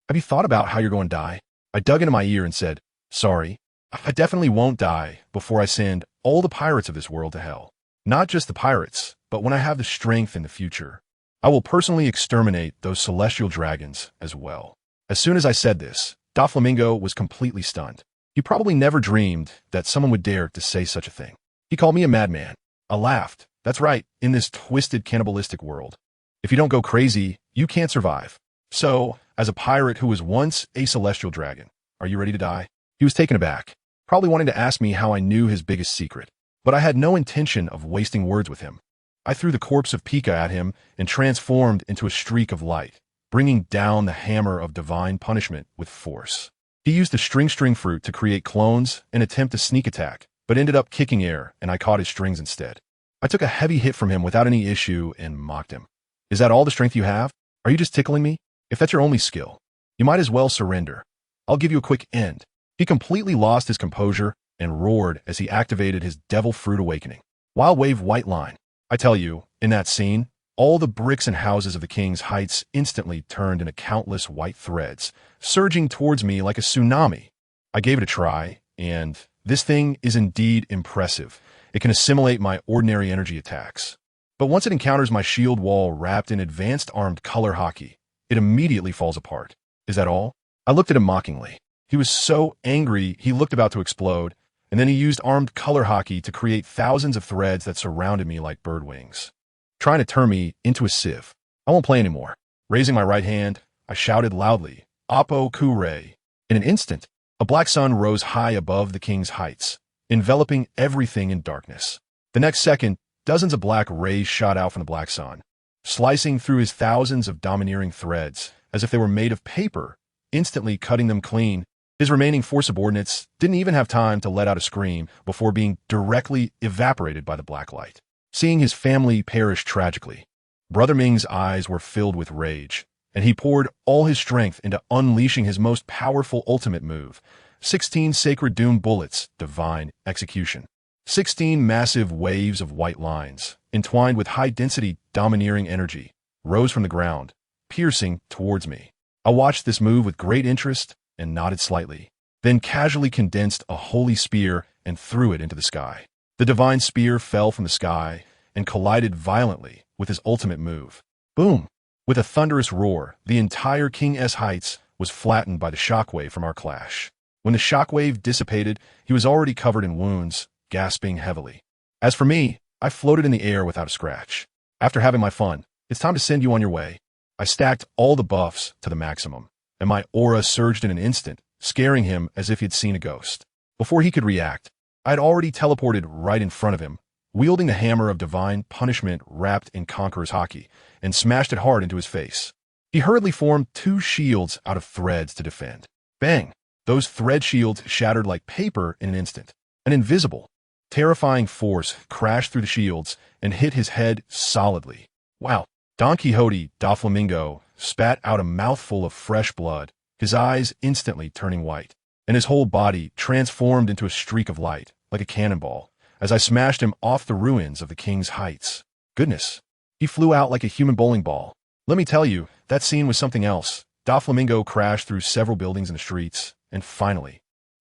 Have you thought about how you're going to die?" I dug into my ear and said, "Sorry, I definitely won't die before I send all the pirates of this world to hell. Not just the pirates, but when I have the strength in the future, I will personally exterminate those celestial dragons as well." As soon as I said this, Doflamingo was completely stunned. He probably never dreamed that someone would dare to say such a thing. He called me a madman. I laughed. That's right, in this twisted cannibalistic world, if you don't go crazy, you can't survive. So, as a pirate who was once a celestial dragon, are you ready to die? He was taken aback, probably wanting to ask me how I knew his biggest secret, but I had no intention of wasting words with him. I threw the corpse of Pika at him and transformed into a streak of light, bringing down the hammer of divine punishment with force. He used the string fruit to create clones and attempt a sneak attack, but ended up kicking air, and I caught his strings instead. I took a heavy hit from him without any issue and mocked him. "Is that all the strength you have? Are you just tickling me? If that's your only skill, you might as well surrender. I'll give you a quick end." He completely lost his composure and roared as he activated his Devil Fruit Awakening. Wild Wave White Line. I tell you, in that scene, all the bricks and houses of the King's Heights instantly turned into countless white threads, surging towards me like a tsunami. I gave it a try, and this thing is indeed impressive. It can assimilate my ordinary energy attacks. But once it encounters my shield wall wrapped in advanced armed color hockey, it immediately falls apart. Is that all? I looked at him mockingly. He was so angry he looked about to explode, and then he used armed color hockey to create thousands of threads that surrounded me like bird wings, trying to turn me into a sieve. I won't play anymore. Raising my right hand, I shouted loudly, "Oppo Kure." In an instant, a black sun rose high above the King's Heights, enveloping everything in darkness. The next second, dozens of black rays shot out from the black sun, slicing through his thousands of domineering threads as if they were made of paper, instantly cutting them clean. His remaining 4 subordinates didn't even have time to let out a scream before being directly evaporated by the black light. Seeing his family perish tragically, Brother Ming's eyes were filled with rage, and he poured all his strength into unleashing his most powerful ultimate move, 16 Sacred Doom Bullets, Divine Execution. 16 massive waves of white lines, entwined with high-density domineering energy, rose from the ground, piercing towards me. I watched this move with great interest and nodded slightly, then casually condensed a holy spear and threw it into the sky. The divine spear fell from the sky and collided violently with his ultimate move. Boom! With a thunderous roar, the entire King S Heights was flattened by the shockwave from our clash. When the shockwave dissipated, he was already covered in wounds, gasping heavily. As for me, I floated in the air without a scratch. After having my fun, it's time to send you on your way. I stacked all the buffs to the maximum, and my aura surged in an instant, scaring him as if he'd seen a ghost. Before he could react, I had already teleported right in front of him, wielding the hammer of divine punishment wrapped in Conqueror's Haki, and smashed it hard into his face. He hurriedly formed 2 shields out of threads to defend. Bang! Those thread shields shattered like paper in an instant. An invisible, terrifying force crashed through the shields and hit his head solidly. Wow! Don Quixote Doflamingo spat out a mouthful of fresh blood, his eyes instantly turning white, and his whole body transformed into a streak of light, like a cannonball, as I smashed him off the ruins of the King's Heights. Goodness! He flew out like a human bowling ball. Let me tell you, that scene was something else. Doflamingo crashed through several buildings in the streets, and finally,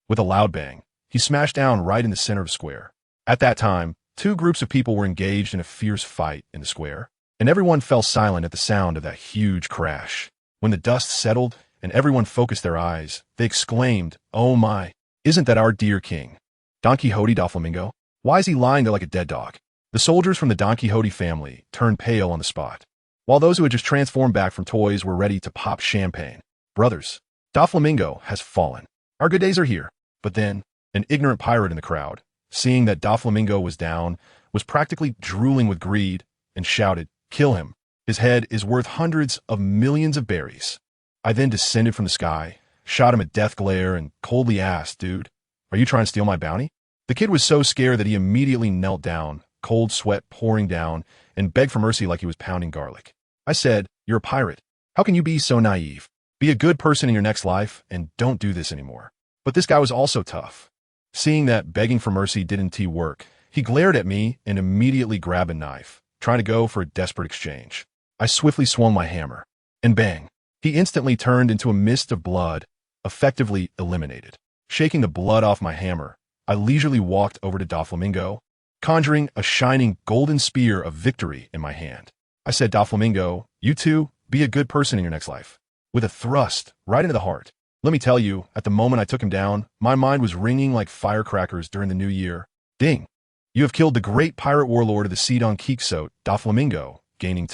with a loud bang, he smashed down right in the center of the square. At that time, 2 groups of people were engaged in a fierce fight in the square, and everyone fell silent at the sound of that huge crash. When the dust settled and everyone focused their eyes, they exclaimed, "Oh my, isn't that our dear king? Don Quixote Doflamingo? Why is he lying there like a dead dog?" The soldiers from the Don Quixote family turned pale on the spot, while those who had just transformed back from toys were ready to pop champagne. Brothers, Doflamingo has fallen. Our good days are here. But then, an ignorant pirate in the crowd, seeing that Doflamingo was down, was practically drooling with greed and shouted, "Kill him. His head is worth hundreds of millions of berries." I then descended from the sky, shot him a death glare, and coldly asked, "Dude, are you trying to steal my bounty?" The kid was so scared that he immediately knelt down, cold sweat pouring down, and begged for mercy like he was pounding garlic. I said, "You're a pirate. How can you be so naive? Be a good person in your next life, and don't do this anymore." But this guy was also tough. Seeing that begging for mercy didn't work, he glared at me and immediately grabbed a knife, trying to go for a desperate exchange. I swiftly swung my hammer, and bang, he instantly turned into a mist of blood, effectively eliminated. Shaking the blood off my hammer, I leisurely walked over to Doflamingo, conjuring a shining golden spear of victory in my hand. I said, "Doflamingo, you too, be a good person in your next life." With a thrust right into the heart. Let me tell you, at the moment I took him down, my mind was ringing like firecrackers during the new year. Ding! You have killed the great pirate warlord of the Sidon Quixote, Doflamingo, gaining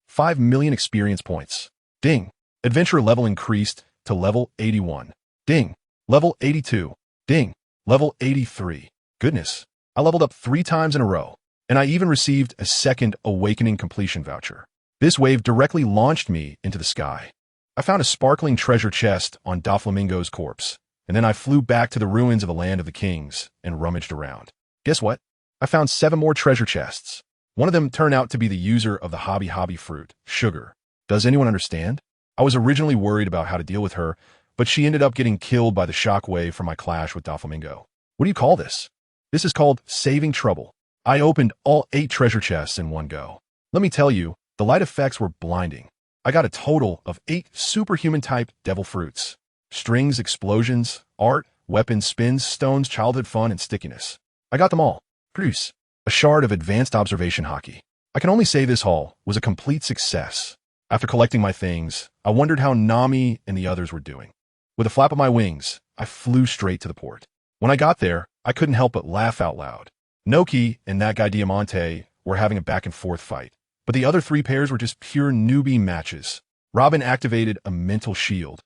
5 million experience points. Ding! Adventure level increased to level 81. Ding! Level 82. Ding! Level 83. Goodness, I leveled up 3 times in a row, and I even received a second Awakening completion voucher. This wave directly launched me into the sky. I found a sparkling treasure chest on Doflamingo's corpse, and then I flew back to the ruins of the Land of the Kings and rummaged around. Guess what? I found 7 more treasure chests. One of them turned out to be the user of the hobby fruit, Sugar. Does anyone understand? I was originally worried about how to deal with her, but she ended up getting killed by the shockwave from my clash with Doflamingo. What do you call this? This is called saving trouble. I opened all 8 treasure chests in one go. Let me tell you, the light effects were blinding. I got a total of 8 superhuman-type devil fruits. Strings, explosions, art, weapons, spins, stones, childhood fun, and stickiness. I got them all. Produce. A shard of advanced observation Haki. I can only say this haul was a complete success. After collecting my things, I wondered how Nami and the others were doing. With a flap of my wings, I flew straight to the port. When I got there, I couldn't help but laugh out loud. Noki and that guy Diamante were having a back-and-forth fight, but the other 3 pairs were just pure newbie matches. Robin activated a mental shield,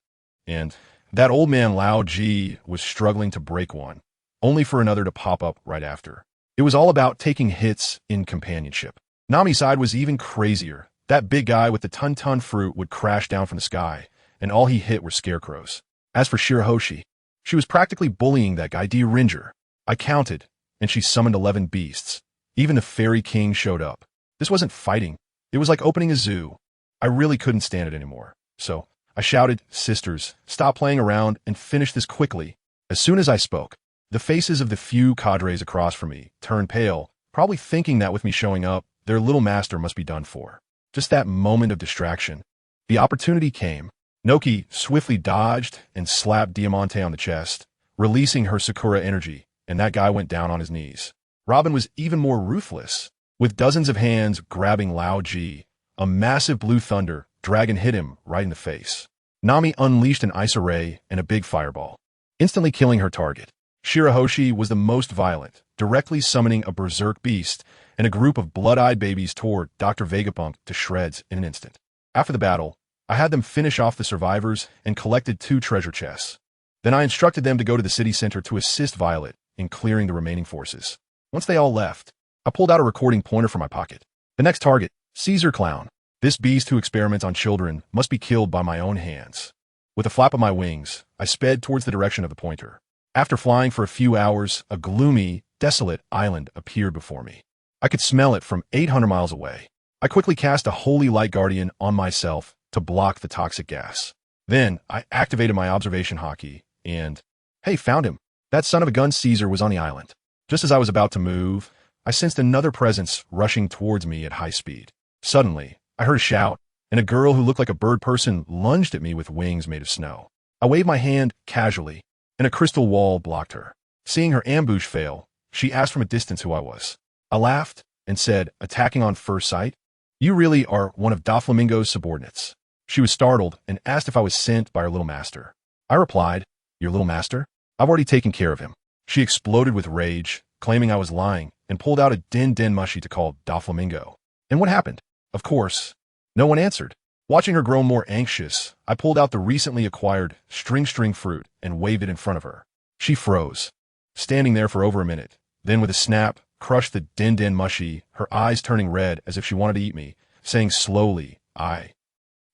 and that old man Lao Ji was struggling to break one, only for another to pop up right after. It was all about taking hits in companionship. Nami's side was even crazier. That big guy with the ton fruit would crash down from the sky, and all he hit were scarecrows. As for Shirahoshi, she was practically bullying that guy D-Ringer. I counted, and she summoned 11 beasts. Even the Fairy King showed up. This wasn't fighting. It was like opening a zoo. I really couldn't stand it anymore. So I shouted, "Sisters, stop playing around and finish this quickly." As soon as I spoke, The faces of the few cadres across from me turned pale, probably thinking that with me showing up, their little master must be done for. Just that moment of distraction. The opportunity came. Noki swiftly dodged and slapped Diamante on the chest, releasing her Sakura energy, and that guy went down on his knees. Robin was even more ruthless. With dozens of hands grabbing Lao Ji, a massive blue thunder dragon hit him right in the face. Nami unleashed an ice array and a big fireball, instantly killing her target. Shirahoshi was the most violent, directly summoning a berserk beast, and a group of blood-eyed babies tore Dr. Vegapunk to shreds in an instant. After the battle, I had them finish off the survivors and collected 2 treasure chests. Then I instructed them to go to the city center to assist Violet in clearing the remaining forces. Once they all left, I pulled out a recording pointer from my pocket. The next target, Caesar Clown. This beast who experiments on children must be killed by my own hands. With a flap of my wings, I sped towards the direction of the pointer. After flying for a few hours, a gloomy, desolate island appeared before me. I could smell it from 800 miles away. I quickly cast a Holy Light Guardian on myself to block the toxic gas. Then, I activated my observation hotkey and, hey, found him. That son of a gun Caesar was on the island. Just as I was about to move, I sensed another presence rushing towards me at high speed. Suddenly, I heard a shout, and a girl who looked like a bird person lunged at me with wings made of snow. I waved my hand casually, and a crystal wall blocked her. Seeing her ambush fail, she asked from a distance who I was. I laughed and said, attacking on first sight, "You really are one of Doflamingo's subordinates." She was startled and asked if I was sent by her little master. I replied, "Your little master? I've already taken care of him." She exploded with rage, claiming I was lying, and pulled out a din mushi to call Doflamingo. And what happened? Of course, no one answered. Watching her grow more anxious, I pulled out the recently acquired string fruit and waved it in front of her. She froze, standing there for over a minute, then with a snap, crushed the din mushi, her eyes turning red as if she wanted to eat me, saying slowly, "I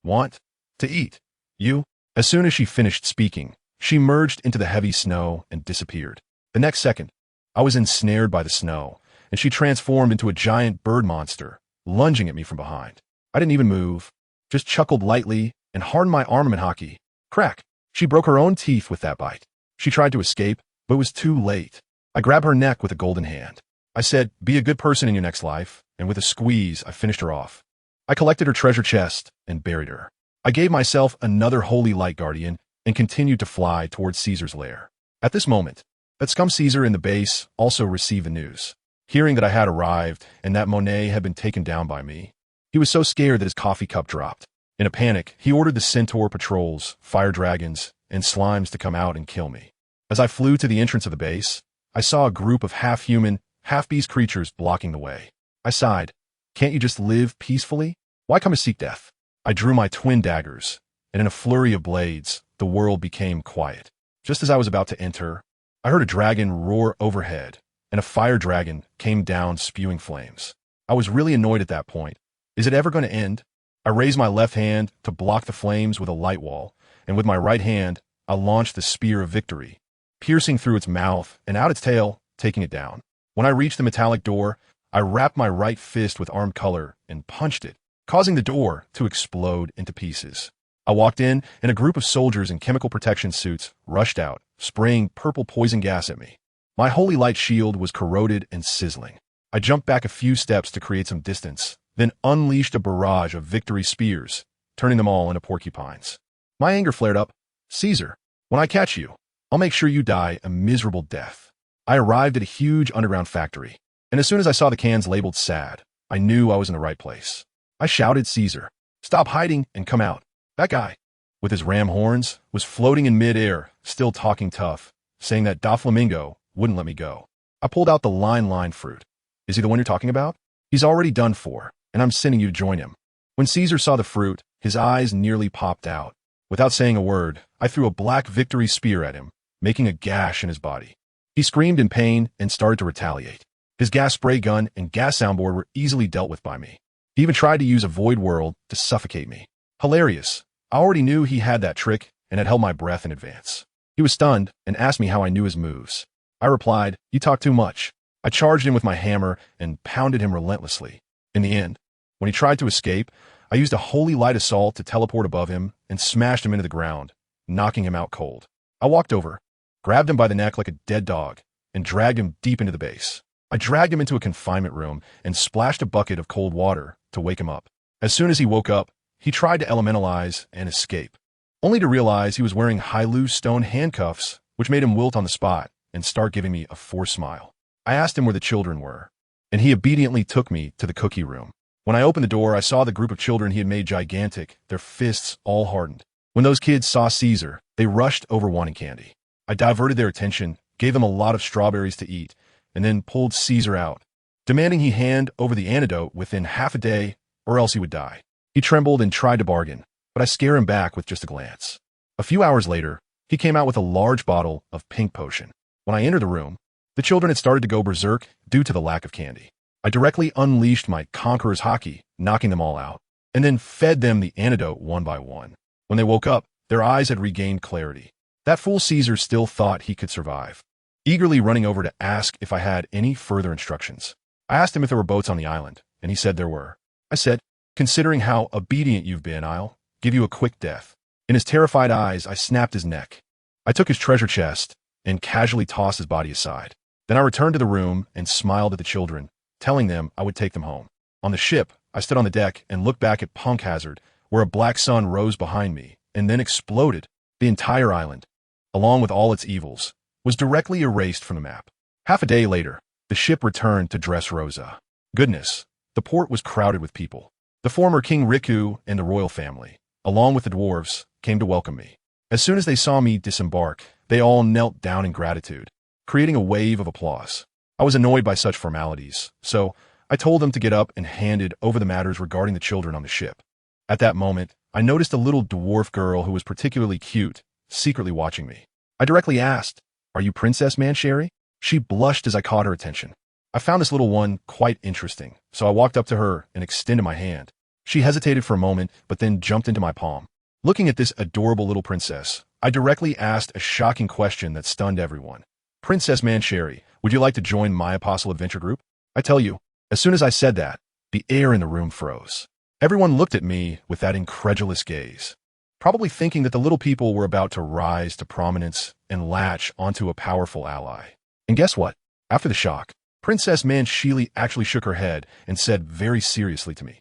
want to eat you." As soon as she finished speaking, she merged into the heavy snow and disappeared. The next second, I was ensnared by the snow, and she transformed into a giant bird monster, lunging at me from behind. I didn't even move, just chuckled lightly and hardened my armament hockey. Crack! She broke her own teeth with that bite. She tried to escape, but it was too late. I grabbed her neck with a golden hand. I said, "Be a good person in your next life," and with a squeeze, I finished her off. I collected her treasure chest and buried her. I gave myself another Holy Light Guardian and continued to fly towards Caesar's lair. At this moment, that scum Caesar in the base also received the news. Hearing that I had arrived and that Monet had been taken down by me, he was so scared that his coffee cup dropped. In a panic, he ordered the Centaur patrols, fire dragons, and slimes to come out and kill me. As I flew to the entrance of the base, I saw a group of half-human, half-beast creatures blocking the way. I sighed. Can't you just live peacefully? Why come to seek death? I drew my twin daggers, and in a flurry of blades, the world became quiet. Just as I was about to enter, I heard a dragon roar overhead, and a fire dragon came down spewing flames. I was really annoyed at that point. Is it ever going to end? I raised my left hand to block the flames with a light wall, and with my right hand, I launched the Spear of Victory, piercing through its mouth and out its tail, taking it down. When I reached the metallic door, I wrapped my right fist with armed color and punched it, causing the door to explode into pieces. I walked in, and a group of soldiers in chemical protection suits rushed out, spraying purple poison gas at me. My holy light shield was corroded and sizzling. I jumped back a few steps to create some distance, then unleashed a barrage of victory spears, turning them all into porcupines. My anger flared up. "Caesar, when I catch you, I'll make sure you die a miserable death." I arrived at a huge underground factory, and as soon as I saw the cans labeled sad, I knew I was in the right place. I shouted, "Caesar, stop hiding and come out." That guy, with his ram horns, was floating in midair, still talking tough, saying that Doflamingo wouldn't let me go. I pulled out the line fruit. "Is he the one you're talking about? He's already done for, and I'm sending you to join him." When Caesar saw the fruit, his eyes nearly popped out. Without saying a word, I threw a black victory spear at him, making a gash in his body. He screamed in pain and started to retaliate. His gas spray gun and gas soundboard were easily dealt with by me. He even tried to use a void world to suffocate me. Hilarious. I already knew he had that trick and had held my breath in advance. He was stunned and asked me how I knew his moves. I replied, "You talk too much." I charged him with my hammer and pounded him relentlessly. In the end, when he tried to escape, I used a holy light assault to teleport above him and smashed him into the ground, knocking him out cold. I walked over, grabbed him by the neck like a dead dog, and dragged him deep into the base. I dragged him into a confinement room and splashed a bucket of cold water to wake him up. As soon as he woke up, he tried to elementalize and escape, only to realize he was wearing high-loose stone handcuffs, which made him wilt on the spot and start giving me a forced smile. I asked him where the children were, and he obediently took me to the cookie room. When I opened the door, I saw the group of children he had made gigantic, their fists all hardened. When those kids saw Caesar, they rushed over wanting candy. I diverted their attention, gave them a lot of strawberries to eat, and then pulled Caesar out, demanding he hand over the antidote within half a day or else he would die. He trembled and tried to bargain, but I scared him back with just a glance. A few hours later, he came out with a large bottle of pink potion. When I entered the room, the children had started to go berserk due to the lack of candy. I directly unleashed my conqueror's hockey, knocking them all out, and then fed them the antidote one by one. When they woke up, their eyes had regained clarity. That fool Caesar still thought he could survive, eagerly running over to ask if I had any further instructions. I asked him if there were boats on the island, and he said there were. I said, "Considering how obedient you've been, I'll give you a quick death." In his terrified eyes, I snapped his neck. I took his treasure chest and casually tossed his body aside. Then I returned to the room and smiled at the children, telling them I would take them home. On the ship, I stood on the deck and looked back at Punk Hazard, where a black sun rose behind me and then exploded. The entire island, along with all its evils, was directly erased from the map. Half a day later, the ship returned to Dressrosa. Goodness, the port was crowded with people. The former King Riku and the royal family, along with the dwarves, came to welcome me. As soon as they saw me disembark, they all knelt down in gratitude, creating a wave of applause. I was annoyed by such formalities, so I told them to get up and handed over the matters regarding the children on the ship. At that moment, I noticed a little dwarf girl who was particularly cute, secretly watching me. I directly asked, "Are you Princess Mancheri?" She blushed as I caught her attention. I found this little one quite interesting, so I walked up to her and extended my hand. She hesitated for a moment, but then jumped into my palm. Looking at this adorable little princess, I directly asked a shocking question that stunned everyone. "Princess Mancheri, would you like to join my Apostle Adventure group?" I tell you, as soon as I said that, the air in the room froze. Everyone looked at me with that incredulous gaze, probably thinking that the little people were about to rise to prominence and latch onto a powerful ally. And guess what? After the shock, Princess Mancheri actually shook her head and said very seriously to me,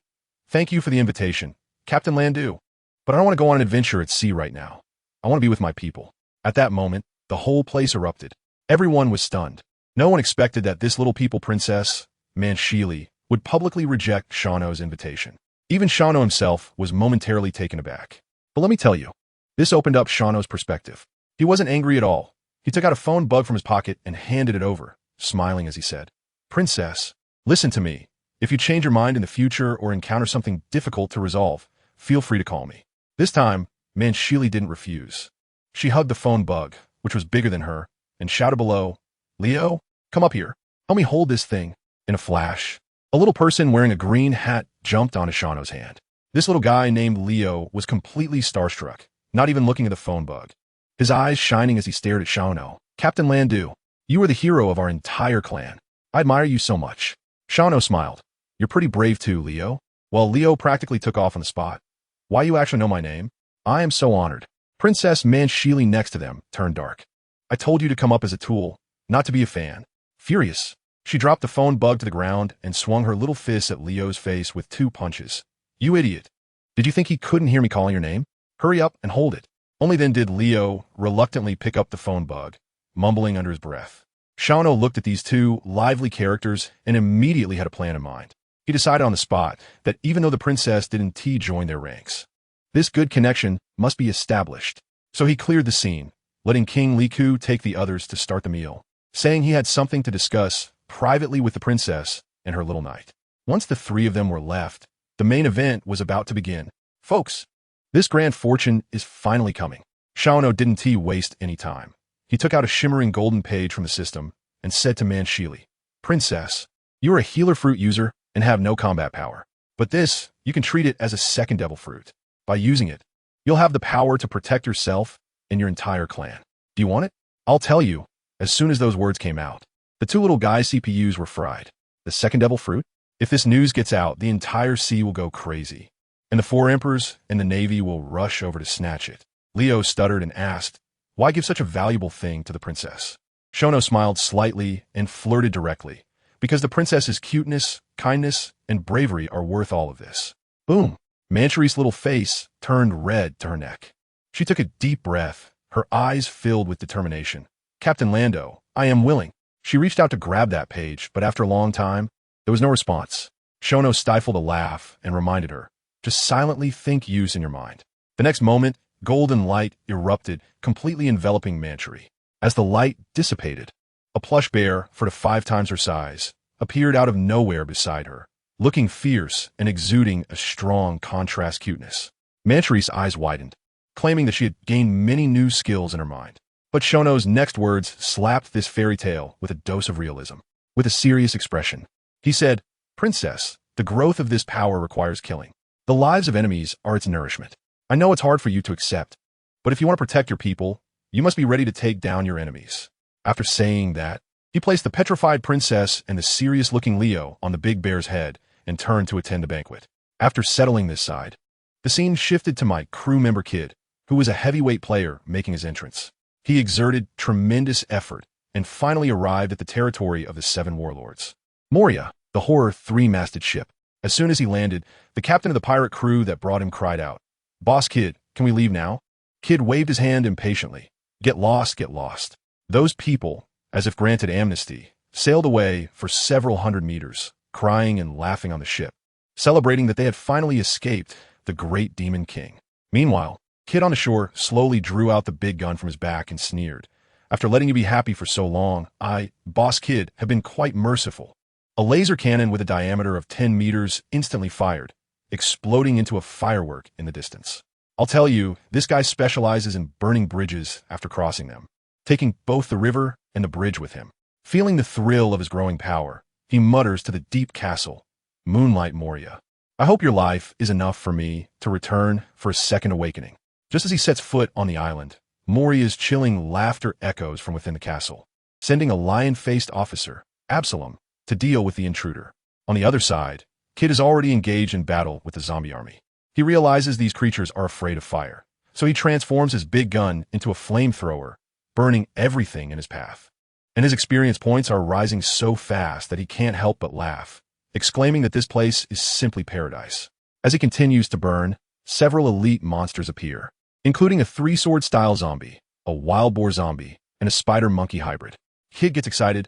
"Thank you for the invitation, Captain Landu, but I don't want to go on an adventure at sea right now. I want to be with my people." At that moment, the whole place erupted. Everyone was stunned. No one expected that this little people princess, Mancheri, would publicly reject Xiao's invitation. Even Xiao himself was momentarily taken aback. But let me tell you, this opened up Xiao's perspective. He wasn't angry at all. He took out a phone bug from his pocket and handed it over, smiling as he said, "Princess, listen to me. If you change your mind in the future or encounter something difficult to resolve, feel free to call me." This time, Mancheri didn't refuse. She hugged the phone bug, which was bigger than her, and shouted below, "Leo, come up here. Help me hold this thing." In a flash, a little person wearing a green hat jumped onto Xiao's hand. This little guy named Leo was completely starstruck, not even looking at the phone bug. His eyes shining as he stared at Xiao. "Captain Landu, you are the hero of our entire clan. I admire you so much." Xiao smiled. "You're pretty brave too, Leo." While Leo practically took off on the spot. "Why, you actually know my name? I am so honored." Princess Mancheri next to them turned dark. "I told you to come up as a tool, not to be a fan." Furious, she dropped the phone bug to the ground and swung her little fist at Leo's face with 2 punches. "You idiot. Did you think he couldn't hear me calling your name? Hurry up and hold it." Only then did Leo reluctantly pick up the phone bug, mumbling under his breath. Xiao looked at these 2 lively characters and immediately had a plan in mind. He decided on the spot that even though the princess didn't join their ranks, this good connection must be established. So he cleared the scene, letting King Liku take the others to start the meal, saying he had something to discuss privately with the princess and her little knight. Once the 3 of them were left, the main event was about to begin. "Folks, this grand fortune is finally coming." Xiao didn't waste any time. He took out a shimmering golden page from the system and said to Mancheri, "Princess, you are a healer fruit user and have no combat power. But this, you can treat it as a second devil fruit. By using it, you'll have the power to protect yourself and your entire clan. Do you want it?" I'll tell you, as soon as those words came out, the 2 little guys' CPUs were fried. The second devil fruit? If this news gets out, the entire sea will go crazy, and the 4 emperors and the navy will rush over to snatch it. Leo stuttered and asked, Why give such a valuable thing to the princess? Shono smiled slightly and flirted directly, because the princess's cuteness, kindness, and bravery are worth all of this. Boom! Manchuri's little face turned red to her neck. She took a deep breath, her eyes filled with determination. Captain Lando, I am willing. She reached out to grab that page, but after a long time, there was no response. Shono stifled a laugh and reminded her, just silently think use in your mind. The next moment, golden light erupted, completely enveloping Manchuri. As the light dissipated, a plush bear, 4 to 5 times her size, appeared out of nowhere beside her, looking fierce and exuding a strong contrast cuteness. Manchuri's eyes widened, claiming that she had gained many new skills in her mind. But Shono's next words slapped this fairy tale with a dose of realism. With a serious expression, he said, Princess, the growth of this power requires killing. The lives of enemies are its nourishment. I know it's hard for you to accept, but if you want to protect your people, you must be ready to take down your enemies. After saying that, he placed the petrified princess and the serious-looking Leo on the big bear's head and turned to attend the banquet. After settling this side, the scene shifted to my crew member Kid, who was a heavyweight player making his entrance. He exerted tremendous effort and finally arrived at the territory of the 7 warlords. Moria, the horror 3-masted ship. As soon as he landed, the captain of the pirate crew that brought him cried out, Boss Kid, can we leave now? Kid waved his hand impatiently. Get lost, get lost. Those people, as if granted amnesty, sailed away for several hundred meters, crying and laughing on the ship, celebrating that they had finally escaped the great demon king. Meanwhile, Kid on the shore slowly drew out the big gun from his back and sneered. After letting you be happy for so long, I, Boss Kid, have been quite merciful. A laser cannon with a diameter of 10 meters instantly fired, exploding into a firework in the distance. I'll tell you, this guy specializes in burning bridges after crossing them, taking both the river and the bridge with him. Feeling the thrill of his growing power, he mutters to the deep castle, Moonlight Moria. I hope your life is enough for me to return for a second awakening. Just as he sets foot on the island, Moria's chilling laughter echoes from within the castle, sending a lion-faced officer, Absalom, to deal with the intruder. On the other side, Kid is already engaged in battle with the zombie army. He realizes these creatures are afraid of fire, so he transforms his big gun into a flamethrower, burning everything in his path. And his experience points are rising so fast that he can't help but laugh, exclaiming that this place is simply paradise. As he continues to burn, several elite monsters appear, including a 3-sword-style zombie, a wild boar zombie, and a spider-monkey hybrid. Kid gets excited.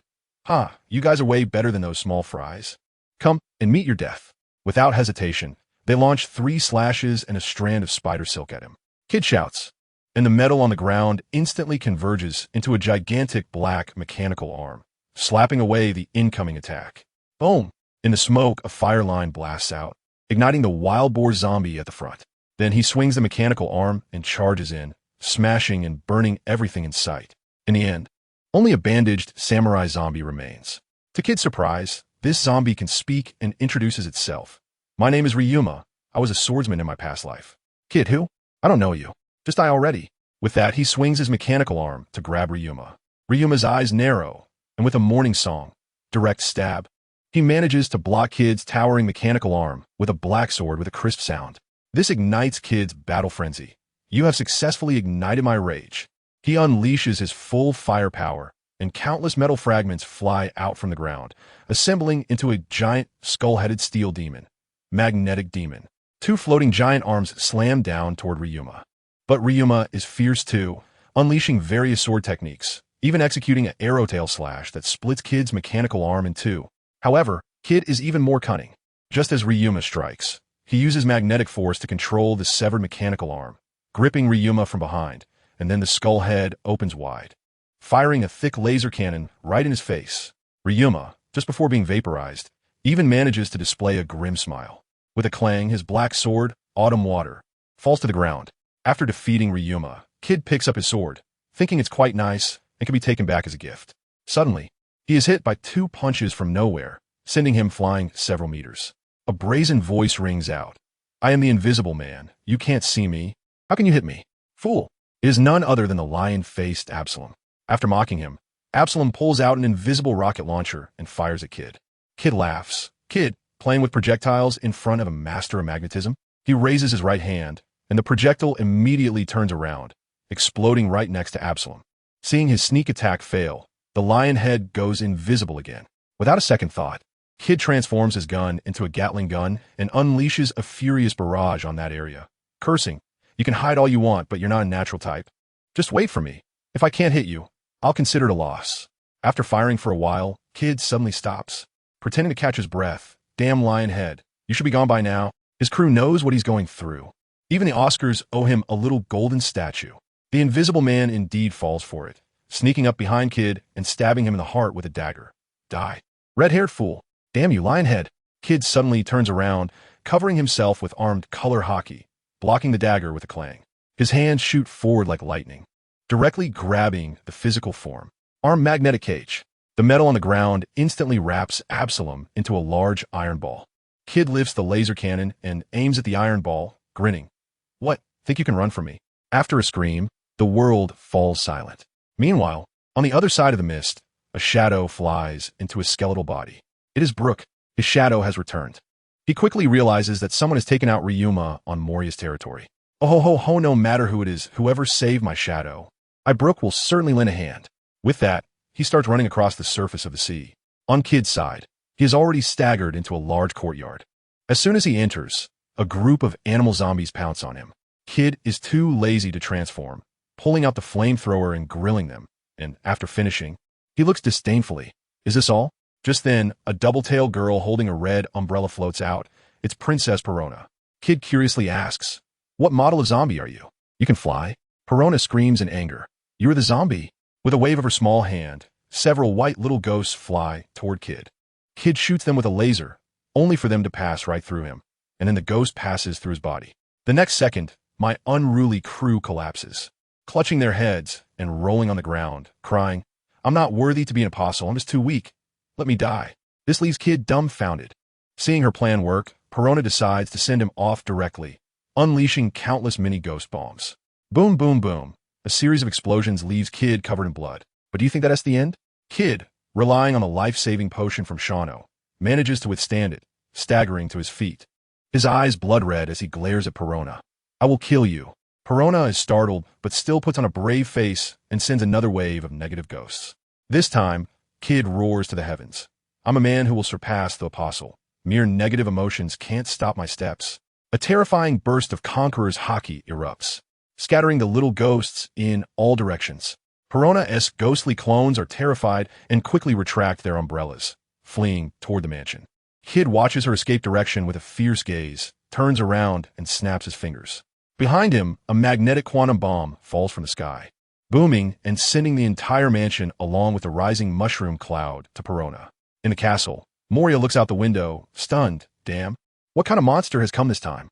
You guys are way better than those small fries. Come and meet your death. Without hesitation, they launch 3 slashes and a strand of spider silk at him. Kid shouts, and the metal on the ground instantly converges into a gigantic black mechanical arm, slapping away the incoming attack. Boom! In the smoke, a fire line blasts out, igniting the wild boar zombie at the front. Then he swings the mechanical arm and charges in, smashing and burning everything in sight. In the end, only a bandaged samurai zombie remains. To Kid's surprise, this zombie can speak and introduces itself. My name is Ryuma. I was a swordsman in my past life. Kid, who? I don't know you. Just die already. With that, he swings his mechanical arm to grab Ryuma. Ryuma's eyes narrow, and with a morning song, direct stab, he manages to block Kid's towering mechanical arm with a black sword with a crisp sound. This ignites Kid's battle frenzy. You have successfully ignited my rage. He unleashes his full firepower, and countless metal fragments fly out from the ground, assembling into a giant skull-headed steel demon. Magnetic demon. 2 floating giant arms slam down toward Ryuma. But Ryuma is fierce too, unleashing various sword techniques, even executing an arrow tail slash that splits Kid's mechanical arm in 2. However, Kid is even more cunning. Just as Ryuma strikes, he uses magnetic force to control the severed mechanical arm, gripping Ryuma from behind, and then the skull head opens wide, firing a thick laser cannon right in his face. Ryuma, just before being vaporized, even manages to display a grim smile. With a clang, his black sword, Autumn Water, falls to the ground. After defeating Ryuma, Kid picks up his sword, thinking it's quite nice and can be taken back as a gift. Suddenly, he is hit by 2 punches from nowhere, sending him flying several meters. A brazen voice rings out. I am the Invisible Man. You can't see me. How can you hit me? Fool! It is none other than the lion-faced Absalom. After mocking him, Absalom pulls out an invisible rocket launcher and fires at Kid. Kid laughs. Kid, playing with projectiles in front of a master of magnetism, he raises his right hand, and the projectile immediately turns around, exploding right next to Absalom. Seeing his sneak attack fail, the lion head goes invisible again. Without a second thought, Kid transforms his gun into a Gatling gun and unleashes a furious barrage on that area, cursing, "You can hide all you want, but you're not a natural type. Just wait for me. If I can't hit you, I'll consider it a loss." After firing for a while, Kid suddenly stops, pretending to catch his breath. "Damn lion head, you should be gone by now." His crew knows what he's going through. Even the Oscars owe him a little golden statue. The Invisible Man indeed falls for it, sneaking up behind Kid and stabbing him in the heart with a dagger. "Die. Red-haired fool. Damn you, Lionhead." Kid suddenly turns around, covering himself with armed color hockey, blocking the dagger with a clang. His hands shoot forward like lightning, directly grabbing the physical form. Armed magnetic cage. The metal on the ground instantly wraps Absalom into a large iron ball. Kid lifts the laser cannon and aims at the iron ball, grinning. "What, think you can run from me?" After a scream, the world falls silent. Meanwhile, on the other side of the mist, a shadow flies into a skeletal body. It is Brook. His shadow has returned. He quickly realizes that someone has taken out Ryuma on Moria's territory. "Oh ho ho ho, no matter who it is, whoever saved my shadow, Brook will certainly lend a hand." With that, he starts running across the surface of the sea. On Kid's side, he has already staggered into a large courtyard. As soon as he enters, a group of animal zombies pounce on him. Kid is too lazy to transform, pulling out the flamethrower and grilling them, and after finishing, he looks disdainfully. "Is this all?" Just then, a double-tailed girl holding a red umbrella floats out. It's Princess Perona. Kid curiously asks, "What model of zombie are you? You can fly?" Perona screams in anger. "You're the zombie." With a wave of her small hand, several white little ghosts fly toward Kid. Kid shoots them with a laser, only for them to pass right through him, and then the ghost passes through his body. The next second, my unruly crew collapses, clutching their heads and rolling on the ground, crying, "I'm not worthy to be an apostle, I'm just too weak. Let me die." This leaves Kid dumbfounded. Seeing her plan work, Perona decides to send him off directly, unleashing countless mini ghost bombs. Boom, boom, boom. A series of explosions leaves Kid covered in blood. But do you think that's the end? Kid, relying on a life-saving potion from Xiao, manages to withstand it, staggering to his feet. His eyes blood-red as he glares at Perona. "I will kill you." Perona is startled, but still puts on a brave face and sends another wave of negative ghosts. This time, Kid roars to the heavens. "I'm a man who will surpass the apostle. Mere negative emotions can't stop my steps." A terrifying burst of Conqueror's hockey erupts, scattering the little ghosts in all directions. Perona-esque ghostly clones are terrified and quickly retract their umbrellas, fleeing toward the mansion. Kid watches her escape direction with a fierce gaze, turns around, and snaps his fingers. Behind him, a magnetic quantum bomb falls from the sky, booming and sending the entire mansion along with the rising mushroom cloud to Perona. In the castle, Moria looks out the window, stunned. "Damn, what kind of monster has come this time?"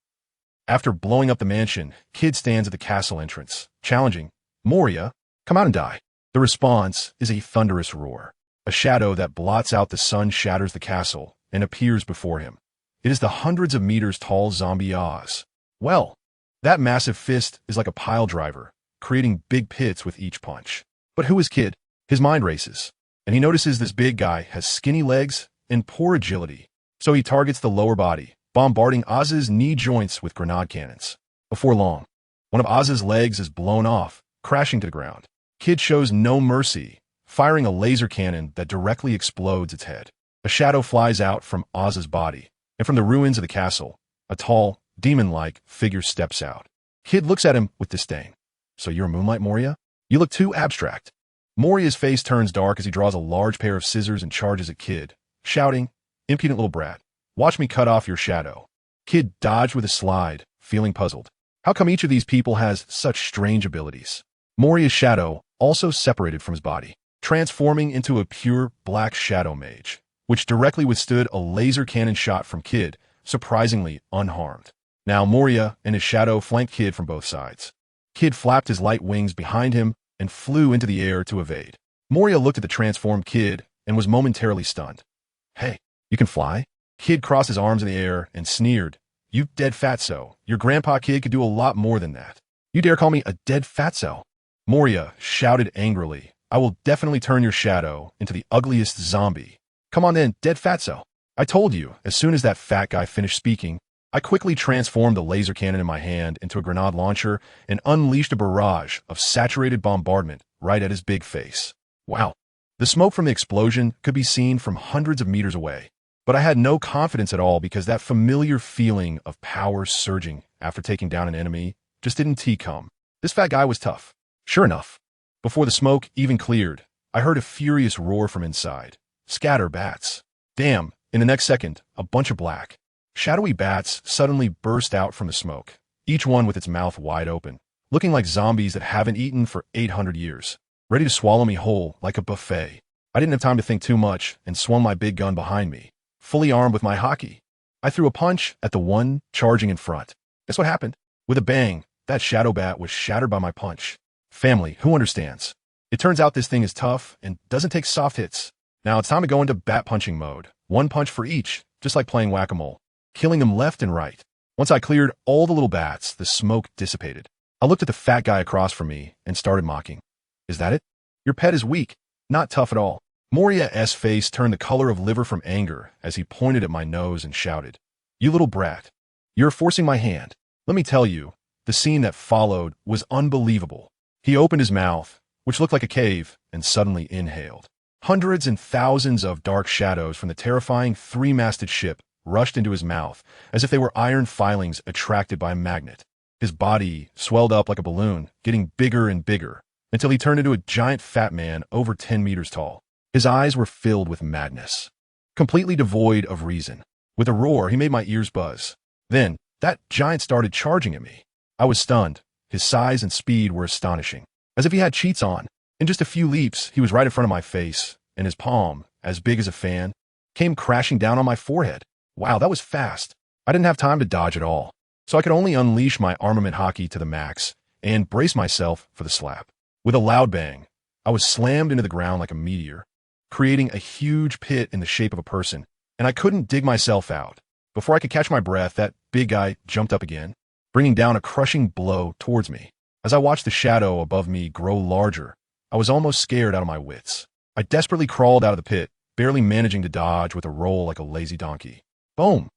After blowing up the mansion, Kid stands at the castle entrance, challenging, "Moria, come out and die." The response is a thunderous roar. A shadow that blots out the sun shatters the castle and appears before him. It is the hundreds of meters tall zombie Oz. Well, that massive fist is like a pile driver, creating big pits with each punch. But who is Kid? His mind races, and he notices this big guy has skinny legs and poor agility. So he targets the lower body, bombarding Oz's knee joints with grenade cannons. Before long, one of Oz's legs is blown off, crashing to the ground. Kid shows no mercy, firing a laser cannon that directly explodes its head. A shadow flies out from Oz's body, and from the ruins of the castle, a tall, demon-like figure steps out. Kid looks at him with disdain. "So you're a Moonlight, Moria? You look too abstract." Moria's face turns dark as he draws a large pair of scissors and charges at Kid, shouting, "Impudent little brat, watch me cut off your shadow." Kid dodged with a slide, feeling puzzled. How come each of these people has such strange abilities? Moria's shadow also separated from his body, transforming into a pure black shadow mage, which directly withstood a laser cannon shot from Kid, surprisingly unharmed. Now Moria and his shadow flanked Kid from both sides. Kid flapped his light wings behind him and flew into the air to evade. Moria looked at the transformed Kid and was momentarily stunned. "Hey, you can fly?" Kid crossed his arms in the air and sneered, "You dead fatso. Your grandpa Kid could do a lot more than that. You dare call me a dead fatso?" Moria shouted angrily, "I will definitely turn your shadow into the ugliest zombie. Come on then, dead fatso." "I told you," as soon as that fat guy finished speaking, I quickly transformed the laser cannon in my hand into a grenade launcher and unleashed a barrage of saturated bombardment right at his big face. Wow. The smoke from the explosion could be seen from hundreds of meters away, but I had no confidence at all because that familiar feeling of power surging after taking down an enemy just didn't come. This fat guy was tough. Sure enough, before the smoke even cleared, I heard a furious roar from inside. Scatter bats. Damn, in the next second, a bunch of black, shadowy bats suddenly burst out from the smoke, each one with its mouth wide open, looking like zombies that haven't eaten for 800 years, ready to swallow me whole like a buffet. I didn't have time to think too much and swung my big gun behind me, fully armed with my hockey. I threw a punch at the one charging in front. Guess what happened? With a bang, that shadow bat was shattered by my punch. Family, who understands? It turns out this thing is tough and doesn't take soft hits. Now it's time to go into bat punching mode. One punch for each, just like playing whack-a-mole, killing them left and right. Once I cleared all the little bats, the smoke dissipated. I looked at the fat guy across from me and started mocking. Is that it? Your pet is weak, not tough at all. Moria's face turned the color of liver from anger as he pointed at my nose and shouted, You little brat. You're forcing my hand. Let me tell you, the scene that followed was unbelievable. He opened his mouth, which looked like a cave, and suddenly inhaled. Hundreds and thousands of dark shadows from the terrifying three-masted ship rushed into his mouth as if they were iron filings attracted by a magnet. His body swelled up like a balloon, getting bigger and bigger, until he turned into a giant fat man over 10 meters tall. His eyes were filled with madness, completely devoid of reason. With a roar, he made my ears buzz. Then, that giant started charging at me. I was stunned. His size and speed were astonishing, as if he had cheats on. In just a few leaps, he was right in front of my face, and his palm, as big as a fan, came crashing down on my forehead. Wow, that was fast. I didn't have time to dodge at all, so I could only unleash my armament hockey to the max and brace myself for the slap. With a loud bang, I was slammed into the ground like a meteor, creating a huge pit in the shape of a person, and I couldn't dig myself out. Before I could catch my breath, that big guy jumped up again, bringing down a crushing blow towards me. As I watched the shadow above me grow larger, I was almost scared out of my wits. I desperately crawled out of the pit, barely managing to dodge with a roll like a lazy donkey. Boom!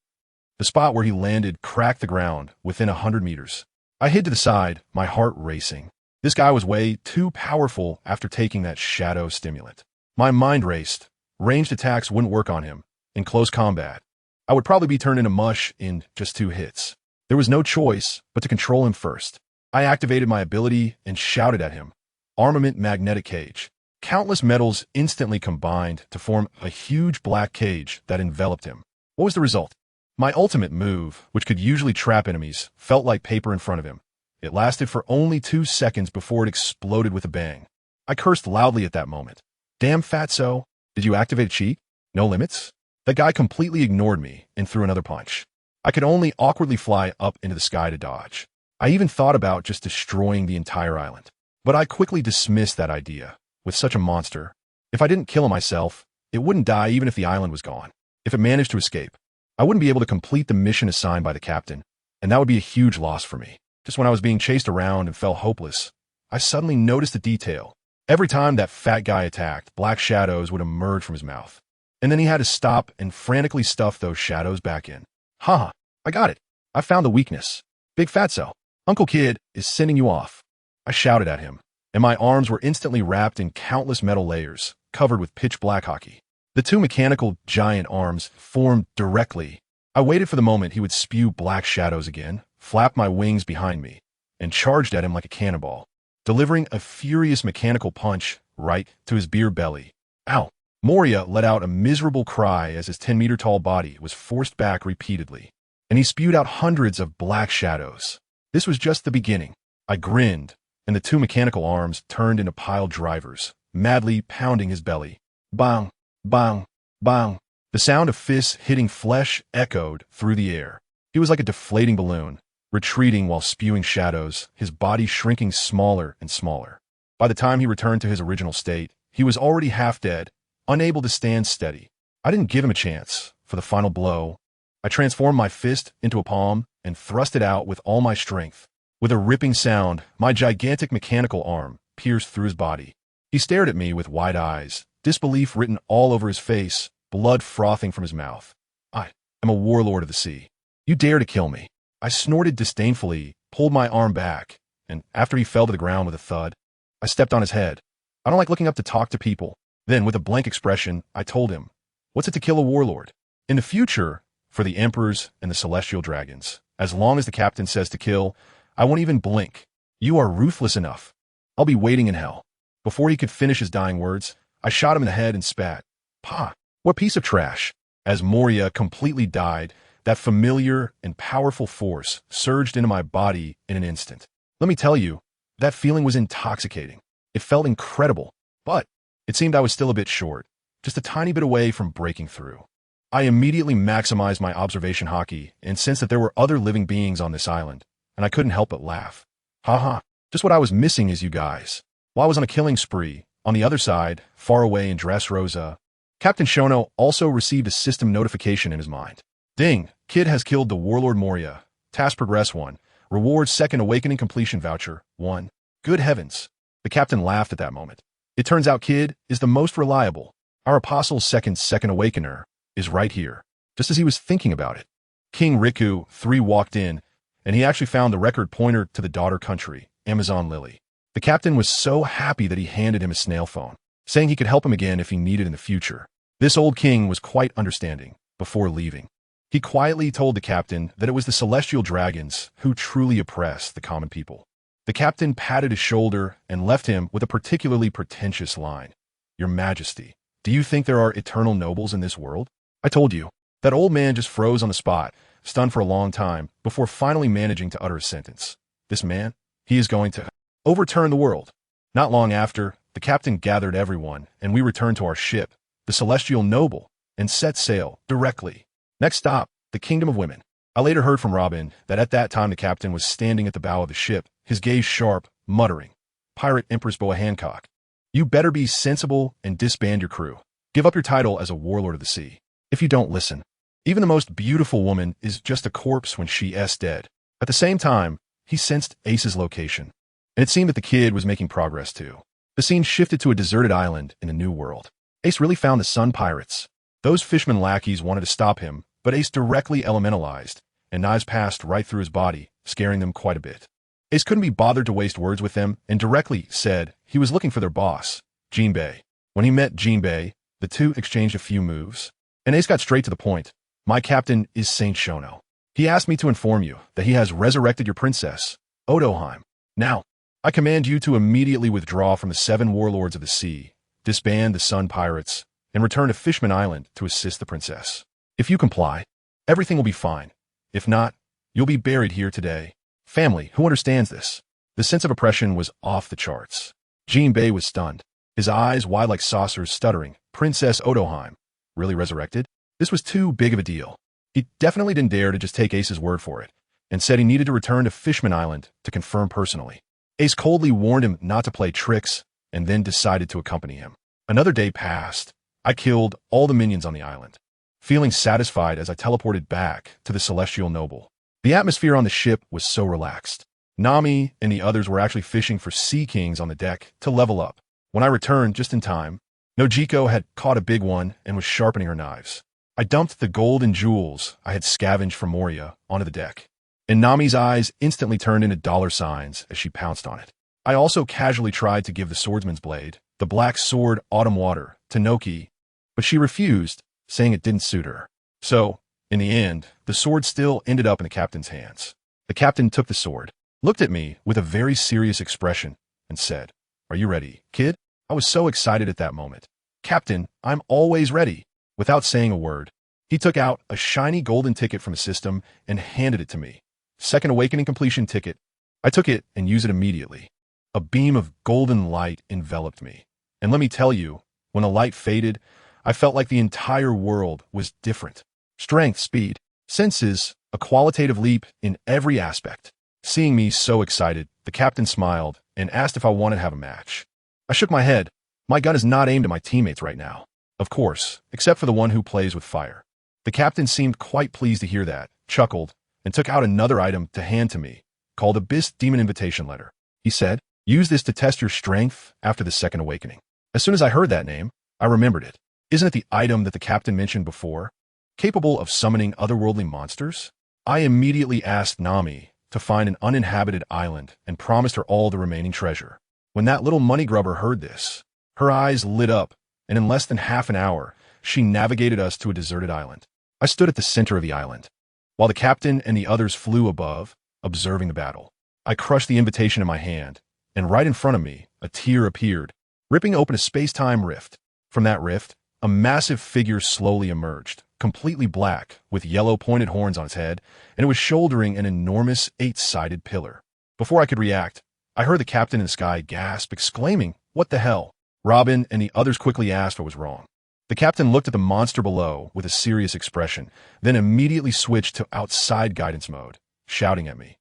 The spot where he landed cracked the ground within 100 meters. I hid to the side, my heart racing. This guy was way too powerful after taking that shadow stimulant. My mind raced. Ranged attacks wouldn't work on him. In close combat, I would probably be turned into mush in just 2 hits. There was no choice but to control him first. I activated my ability and shouted at him. Armament magnetic cage. Countless metals instantly combined to form a huge black cage that enveloped him. What was the result? My ultimate move, which could usually trap enemies, felt like paper in front of him. It lasted for only 2 seconds before it exploded with a bang. I cursed loudly at that moment. Damn fatso, did you activate a cheat? No limits? That guy completely ignored me and threw another punch. I could only awkwardly fly up into the sky to dodge. I even thought about just destroying the entire island. But I quickly dismissed that idea. With such a monster, if I didn't kill him myself, it wouldn't die even if the island was gone. If it managed to escape, I wouldn't be able to complete the mission assigned by the captain, and that would be a huge loss for me. Just when I was being chased around and felt hopeless, I suddenly noticed a detail. Every time that fat guy attacked, black shadows would emerge from his mouth. And then he had to stop and frantically stuff those shadows back in. Haha, I got it. I found the weakness. Big fatso, Uncle Kid is sending you off. I shouted at him, and my arms were instantly wrapped in countless metal layers, covered with pitch black hockey. The 2 mechanical giant arms formed directly. I waited for the moment he would spew black shadows again, flapped my wings behind me, and charged at him like a cannonball, delivering a furious mechanical punch right to his beer belly. Ow! Moria let out a miserable cry as his 10-meter-tall body was forced back repeatedly, and he spewed out hundreds of black shadows. This was just the beginning. I grinned, and the 2 mechanical arms turned into pile drivers, madly pounding his belly. Bang! Bang! Bang! The sound of fists hitting flesh echoed through the air. He was like a deflating balloon, retreating while spewing shadows, his body shrinking smaller and smaller. By the time he returned to his original state, he was already half dead, unable to stand steady. I didn't give him a chance. For the final blow, I transformed my fist into a palm and thrust it out with all my strength. With a ripping sound, my gigantic mechanical arm pierced through his body. He stared at me with wide eyes, disbelief written all over his face, blood frothing from his mouth. I am a warlord of the sea. You dare to kill me. I snorted disdainfully, pulled my arm back, and after he fell to the ground with a thud, I stepped on his head. I don't like looking up to talk to people. Then, with a blank expression, I told him, what's it to kill a warlord? In the future, for the emperors and the celestial dragons, as long as the captain says to kill, I won't even blink. You are ruthless enough. I'll be waiting in hell. Before he could finish his dying words, I shot him in the head and spat. Pah! What piece of trash! As Moria completely died, that familiar and powerful force surged into my body in an instant. Let me tell you, that feeling was intoxicating. It felt incredible, but it seemed I was still a bit short, just a tiny bit away from breaking through. I immediately maximized my observation hockey and sensed that there were other living beings on this island, and I couldn't help but laugh. Haha, just what I was missing is you guys. While I was on a killing spree, on the other side, far away in Dressrosa, Captain Shono also received a system notification in his mind. Ding, kid has killed the Warlord Moria. Task progress 1. Reward second awakening completion voucher 1. Good heavens. The captain laughed at that moment. It turns out kid is the most reliable. Our apostle's second awakener is right here. Just as he was thinking about it, King Riku III walked in, and he actually found the record pointer to the daughter country, Amazon Lily. The captain was so happy that he handed him a snail phone, saying he could help him again if he needed in the future. This old king was quite understanding. Before leaving, he quietly told the captain that it was the celestial dragons who truly oppress the common people. The captain patted his shoulder and left him with a particularly pretentious line. Your Majesty, do you think there are eternal nobles in this world? I told you. That old man just froze on the spot, stunned for a long time, before finally managing to utter a sentence. This man, he is going to overturn the world. Not long after, the captain gathered everyone, and we returned to our ship, the Celestial Noble, and set sail directly. Next stop, the Kingdom of Women. I later heard from Robin that at that time the captain was standing at the bow of the ship, his gaze sharp, muttering, Pirate Empress Boa Hancock, you better be sensible and disband your crew. Give up your title as a warlord of the sea. If you don't listen, even the most beautiful woman is just a corpse when she is dead. At the same time, he sensed Ace's location, and it seemed that the kid was making progress too. The scene shifted to a deserted island in a new world. Ace really found the Sun Pirates. Those fisherman lackeys wanted to stop him, but Ace directly elementalized, and knives passed right through his body, scaring them quite a bit. Ace couldn't be bothered to waste words with them, and directly said he was looking for their boss, Jinbei. When he met Jinbei, the two exchanged a few moves, and Ace got straight to the point. My captain is Saint Shono. He asked me to inform you that he has resurrected your princess, Odoheim. Now, I command you to immediately withdraw from the 7 warlords of the sea, disband the Sun Pirates, and return to Fishman Island to assist the princess. If you comply, everything will be fine. If not, you'll be buried here today. Family, who understands this? The sense of oppression was off the charts. Jinbei was stunned, his eyes wide like saucers, stuttering, Princess Odoheim, really resurrected? This was too big of a deal. He definitely didn't dare to just take Ace's word for it, and said he needed to return to Fishman Island to confirm personally. Ace coldly warned him not to play tricks, and then decided to accompany him. Another day passed. I killed all the minions on the island, feeling satisfied as I teleported back to the Celestial Noble. The atmosphere on the ship was so relaxed. Nami and the others were actually fishing for sea kings on the deck to level up. When I returned just in time, Nojiko had caught a big one and was sharpening her knives. I dumped the gold and jewels I had scavenged from Moria onto the deck, and Nami's eyes instantly turned into dollar signs as she pounced on it. I also casually tried to give the swordsman's blade, the black sword Autumn Water, to Noki, but she refused, saying it didn't suit her. So, in the end, the sword still ended up in the captain's hands. The captain took the sword, looked at me with a very serious expression, and said, Are you ready, kid? I was so excited at that moment. Captain, I'm always ready. Without saying a word, he took out a shiny golden ticket from a system and handed it to me. Second awakening completion ticket. I took it and used it immediately. A beam of golden light enveloped me. And let me tell you, when the light faded, I felt like the entire world was different. Strength, speed, senses, a qualitative leap in every aspect. Seeing me so excited, the captain smiled and asked if I wanted to have a match. I shook my head. My gun is not aimed at my teammates right now. Of course, except for the one who plays with fire. The captain seemed quite pleased to hear that, chuckled, and took out another item to hand to me, called Abyss Demon Invitation Letter. He said, Use this to test your strength after the second awakening. As soon as I heard that name, I remembered it. Isn't it the item that the captain mentioned before? Capable of summoning otherworldly monsters? I immediately asked Nami to find an uninhabited island and promised her all the remaining treasure. When that little money grubber heard this, her eyes lit up, and in less than half an hour, she navigated us to a deserted island. I stood at the center of the island, while the captain and the others flew above, observing the battle. I crushed the invitation in my hand, and right in front of me, a tear appeared, ripping open a space-time rift. From that rift, a massive figure slowly emerged, completely black, with yellow pointed horns on its head, and it was shouldering an enormous 8-sided pillar. Before I could react, I heard the captain in the sky gasp, exclaiming, "What the hell?" Robin and the others quickly asked what was wrong. The captain looked at the monster below with a serious expression, then immediately switched to outside guidance mode, shouting at me,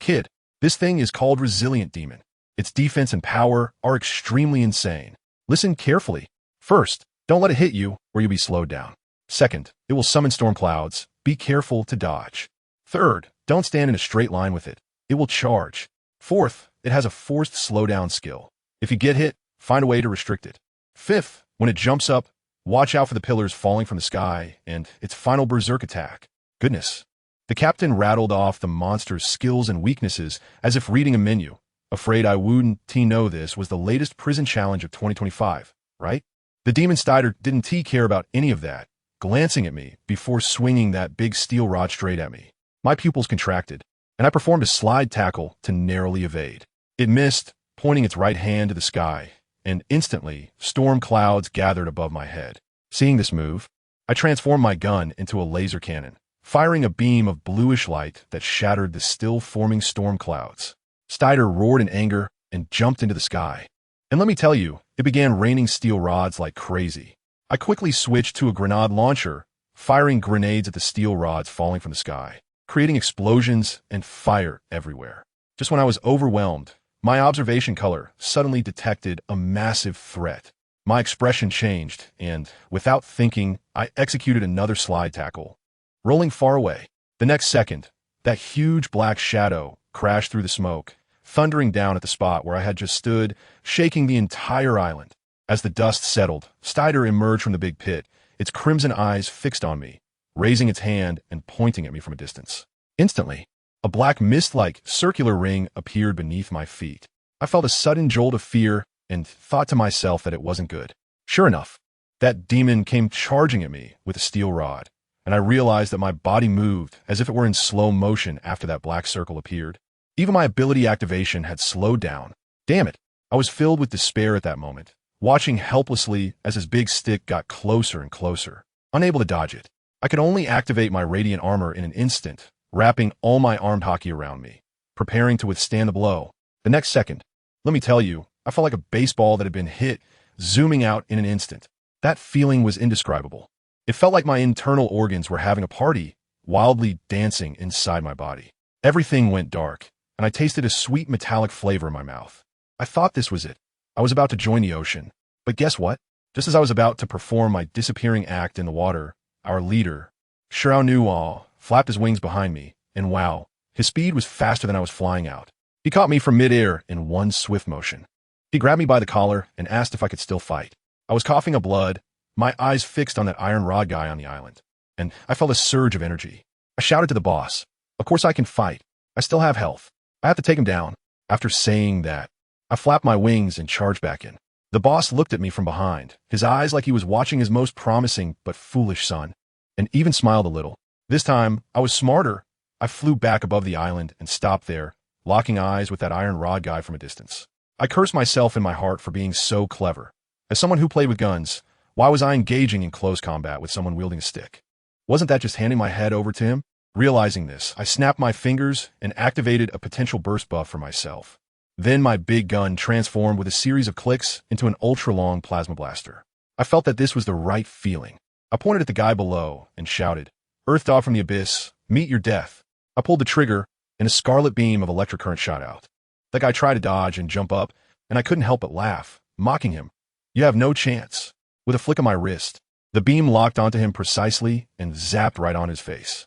"Kid, this thing is called Resilient Demon. Its defense and power are extremely insane. Listen carefully. First, don't let it hit you, or you'll be slowed down. Second, it will summon storm clouds. Be careful to dodge. Third, don't stand in a straight line with it. It will charge. Fourth, it has a forced slowdown skill. If you get hit, find a way to restrict it. Fifth, when it jumps up, watch out for the pillars falling from the sky and its final berserk attack." Goodness. The captain rattled off the monster's skills and weaknesses as if reading a menu. Afraid I wouldn't know this was the latest prison challenge of 2025, right? The demon Stider didn't care about any of that, glancing at me before swinging that big steel rod straight at me. My pupils contracted, and I performed a slide tackle to narrowly evade. It missed, pointing its right hand to the sky, and instantly, storm clouds gathered above my head. Seeing this move, I transformed my gun into a laser cannon, firing a beam of bluish light that shattered the still-forming storm clouds. Stider roared in anger and jumped into the sky. And let me tell you, it began raining steel rods like crazy. I quickly switched to a grenade launcher, firing grenades at the steel rods falling from the sky, creating explosions and fire everywhere. Just when I was overwhelmed, my observation color suddenly detected a massive threat. My expression changed, and, without thinking, I executed another slide tackle, rolling far away. The next second, that huge black shadow crashed through the smoke, thundering down at the spot where I had just stood, shaking the entire island. As the dust settled, Stider emerged from the big pit, its crimson eyes fixed on me, raising its hand and pointing at me from a distance. Instantly, a black mist-like circular ring appeared beneath my feet. I felt a sudden jolt of fear and thought to myself that it wasn't good. Sure enough, that demon came charging at me with a steel rod, and I realized that my body moved as if it were in slow motion after that black circle appeared. Even my ability activation had slowed down. Damn it, I was filled with despair at that moment, watching helplessly as his big stick got closer and closer, unable to dodge it. I could only activate my radiant armor in an instant, wrapping all my armed hockey around me, preparing to withstand the blow. The next second, let me tell you, I felt like a baseball that had been hit, zooming out in an instant. That feeling was indescribable. It felt like my internal organs were having a party, wildly dancing inside my body. Everything went dark, and I tasted a sweet metallic flavor in my mouth. I thought this was it. I was about to join the ocean. But guess what? Just as I was about to perform my disappearing act in the water, our leader, Xiao, flapped his wings behind me, and wow, his speed was faster than I was flying out. He caught me from midair in one swift motion. He grabbed me by the collar and asked if I could still fight. I was coughing up blood, my eyes fixed on that iron rod guy on the island, and I felt a surge of energy. I shouted to the boss, "Of course I can fight. I still have health. I have to take him down." After saying that, I flapped my wings and charged back in. The boss looked at me from behind, his eyes like he was watching his most promising but foolish son, and even smiled a little. This time, I was smarter. I flew back above the island and stopped there, locking eyes with that iron rod guy from a distance. I cursed myself in my heart for being so clever. As someone who played with guns, why was I engaging in close combat with someone wielding a stick? Wasn't that just handing my head over to him? Realizing this, I snapped my fingers and activated a potential burst buff for myself. Then my big gun transformed with a series of clicks into an ultra-long plasma blaster. I felt that this was the right feeling. I pointed at the guy below and shouted, "Earth dog from the abyss, meet your death." I pulled the trigger, and a scarlet beam of electric current shot out. The guy tried to dodge and jump up, and I couldn't help but laugh, mocking him. "You have no chance." With a flick of my wrist, the beam locked onto him precisely and zapped right on his face.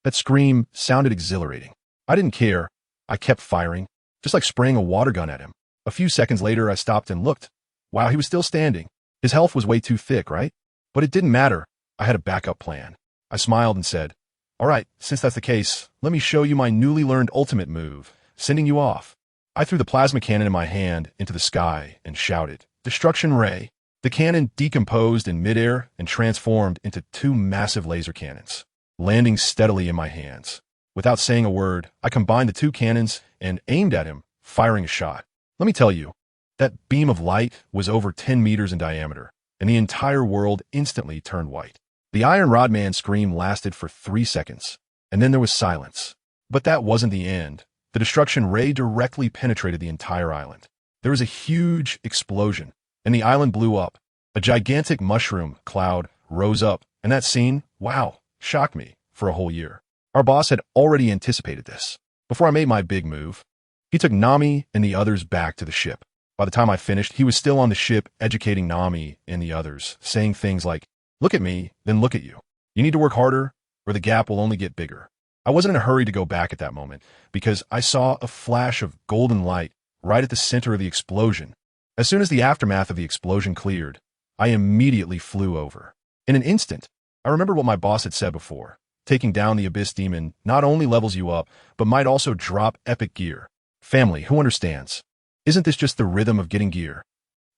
That scream sounded exhilarating. I didn't care. I kept firing, just like spraying a water gun at him. A few seconds later, I stopped and looked. Wow, he was still standing. His health was way too thick, right? But it didn't matter. I had a backup plan. I smiled and said, Alright, since that's the case, let me show you my newly learned ultimate move, sending you off. I threw the plasma cannon in my hand into the sky and shouted, Destruction Ray. The cannon decomposed in midair and transformed into two massive laser cannons, landing steadily in my hands. Without saying a word, I combined the two cannons and aimed at him, firing a shot. Let me tell you, that beam of light was over 10 meters in diameter, and the entire world instantly turned white. The Iron Rod Man scream lasted for 3 seconds, and then there was silence. But that wasn't the end. The destruction ray directly penetrated the entire island. There was a huge explosion, and the island blew up. A gigantic mushroom cloud rose up, and that scene, wow, shocked me for a whole year. Our boss had already anticipated this. Before I made my big move, he took Nami and the others back to the ship. By the time I finished, he was still on the ship educating Nami and the others, saying things like, look at me, then look at you. You need to work harder, or the gap will only get bigger. I wasn't in a hurry to go back at that moment, because I saw a flash of golden light right at the center of the explosion. As soon as the aftermath of the explosion cleared, I immediately flew over. In an instant, I remembered what my boss had said before. Taking down the Abyss Demon not only levels you up, but might also drop epic gear. Family, who understands? Isn't this just the rhythm of getting gear?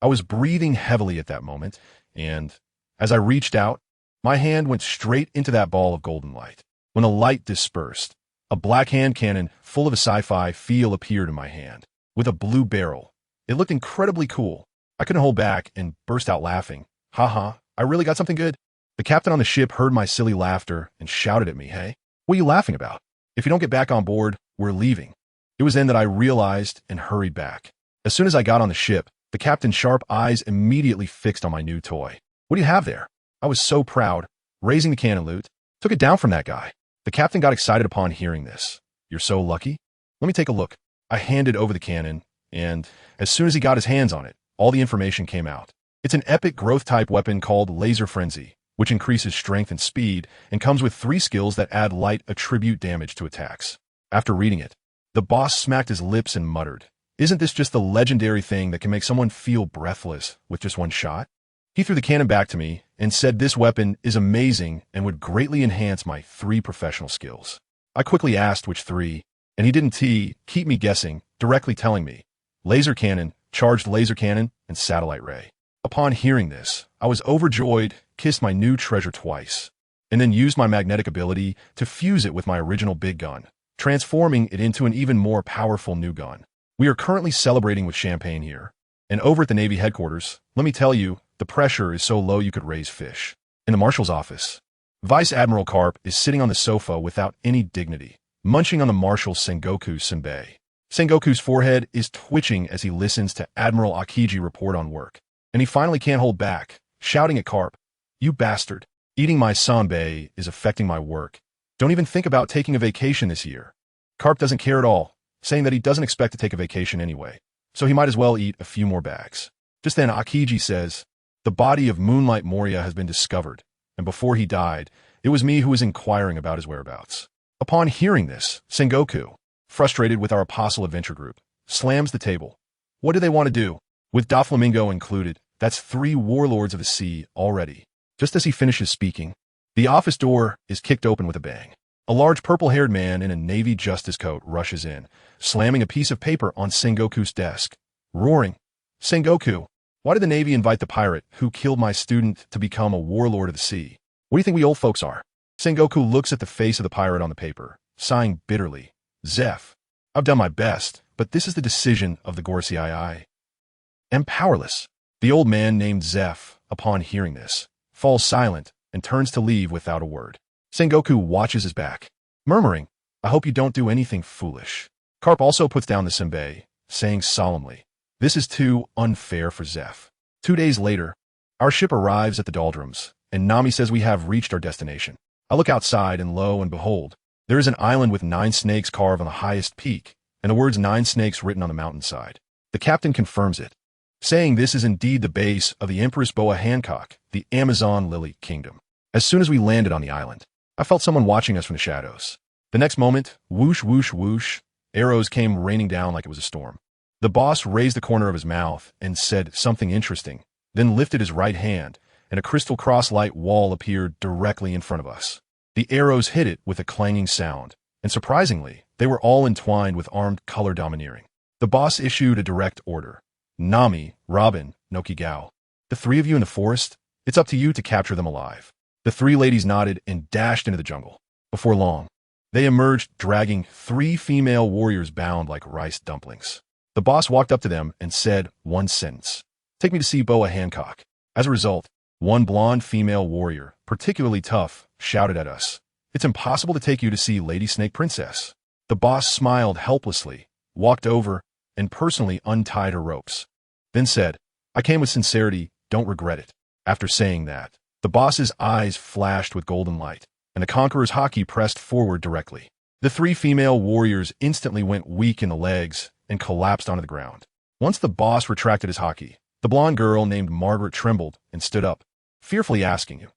I was breathing heavily at that moment, and as I reached out, my hand went straight into that ball of golden light. When the light dispersed, a black hand cannon full of a sci-fi feel appeared in my hand, with a blue barrel. It looked incredibly cool. I couldn't hold back and burst out laughing. Haha, I really got something good. The captain on the ship heard my silly laughter and shouted at me, hey, what are you laughing about? If you don't get back on board, we're leaving. It was then that I realized and hurried back. As soon as I got on the ship, the captain's sharp eyes immediately fixed on my new toy. What do you have there? I was so proud, raising the cannon loot, took it down from that guy. The captain got excited upon hearing this. You're so lucky? Let me take a look. I handed over the cannon, and as soon as he got his hands on it, all the information came out. It's an epic growth-type weapon called Laser Frenzy, which increases strength and speed, and comes with 3 skills that add light attribute damage to attacks. After reading it, the boss smacked his lips and muttered, isn't this just the legendary thing that can make someone feel breathless with just one shot? He threw the cannon back to me and said this weapon is amazing and would greatly enhance my 3 professional skills. I quickly asked which 3, and he didn't keep me guessing, directly telling me, laser cannon, charged laser cannon, and satellite ray. Upon hearing this, I was overjoyed, kissed my new treasure twice, and then used my magnetic ability to fuse it with my original big gun, transforming it into an even more powerful new gun. We are currently celebrating with champagne here, and over at the Navy headquarters, let me tell you, the pressure is so low you could raise fish. In the Marshal's office, Vice Admiral Karp is sitting on the sofa without any dignity, munching on the Marshal's Sengoku Senbei. Sengoku's forehead is twitching as he listens to Admiral Akiji report on work, and he finally can't hold back, shouting at Karp, you bastard, eating my sanbei is affecting my work. Don't even think about taking a vacation this year. Karp doesn't care at all, saying that he doesn't expect to take a vacation anyway, so he might as well eat a few more bags. Just then Akiji says, the body of Moonlight Moria has been discovered, and before he died, it was me who was inquiring about his whereabouts. Upon hearing this, Sengoku, frustrated with our Apostle Adventure group, slams the table. What do they want to do? With Doflamingo included, that's 3 warlords of the sea already. Just as he finishes speaking, the office door is kicked open with a bang. A large purple-haired man in a Navy justice coat rushes in, slamming a piece of paper on Sengoku's desk, roaring, Sengoku, why did the Navy invite the pirate who killed my student to become a warlord of the sea? What do you think we old folks are? Sengoku looks at the face of the pirate on the paper, sighing bitterly. Zeph, I've done my best, but this is the decision of the Gorsei. I am powerless. The old man named Zeph, upon hearing this, falls silent and turns to leave without a word. Sengoku watches his back, murmuring, I hope you don't do anything foolish. Karp also puts down the senbei, saying solemnly, this is too unfair for Zeph. 2 days later, our ship arrives at the doldrums, and Nami says we have reached our destination. I look outside, and lo and behold, there is an island with 9 snakes carved on the highest peak, and the words 9 snakes written on the mountainside. The captain confirms it, saying this is indeed the base of the Empress Boa Hancock, the Amazon Lily Kingdom. As soon as we landed on the island, I felt someone watching us from the shadows. The next moment, whoosh, whoosh, whoosh, arrows came raining down like it was a storm. The boss raised the corner of his mouth and said something interesting, then lifted his right hand, and a crystal cross-light wall appeared directly in front of us. The arrows hit it with a clanging sound, and surprisingly, they were all entwined with armed color domineering. The boss issued a direct order. Nami, Robin, Nokigao. The three of you in the forest, it's up to you to capture them alive. The three ladies nodded and dashed into the jungle. Before long, they emerged dragging 3 female warriors bound like rice dumplings. The boss walked up to them and said one sentence. Take me to see Boa Hancock. As a result, one blonde female warrior, particularly tough, shouted at us. It's impossible to take you to see Lady Snake Princess. The boss smiled helplessly, walked over, and personally untied her ropes. Then said, I came with sincerity, don't regret it. After saying that, the boss's eyes flashed with golden light, and the conqueror's haki pressed forward directly. The 3 female warriors instantly went weak in the legs and collapsed onto the ground. Once the boss retracted his haki, the blonde girl named Margaret trembled and stood up, fearfully asking, You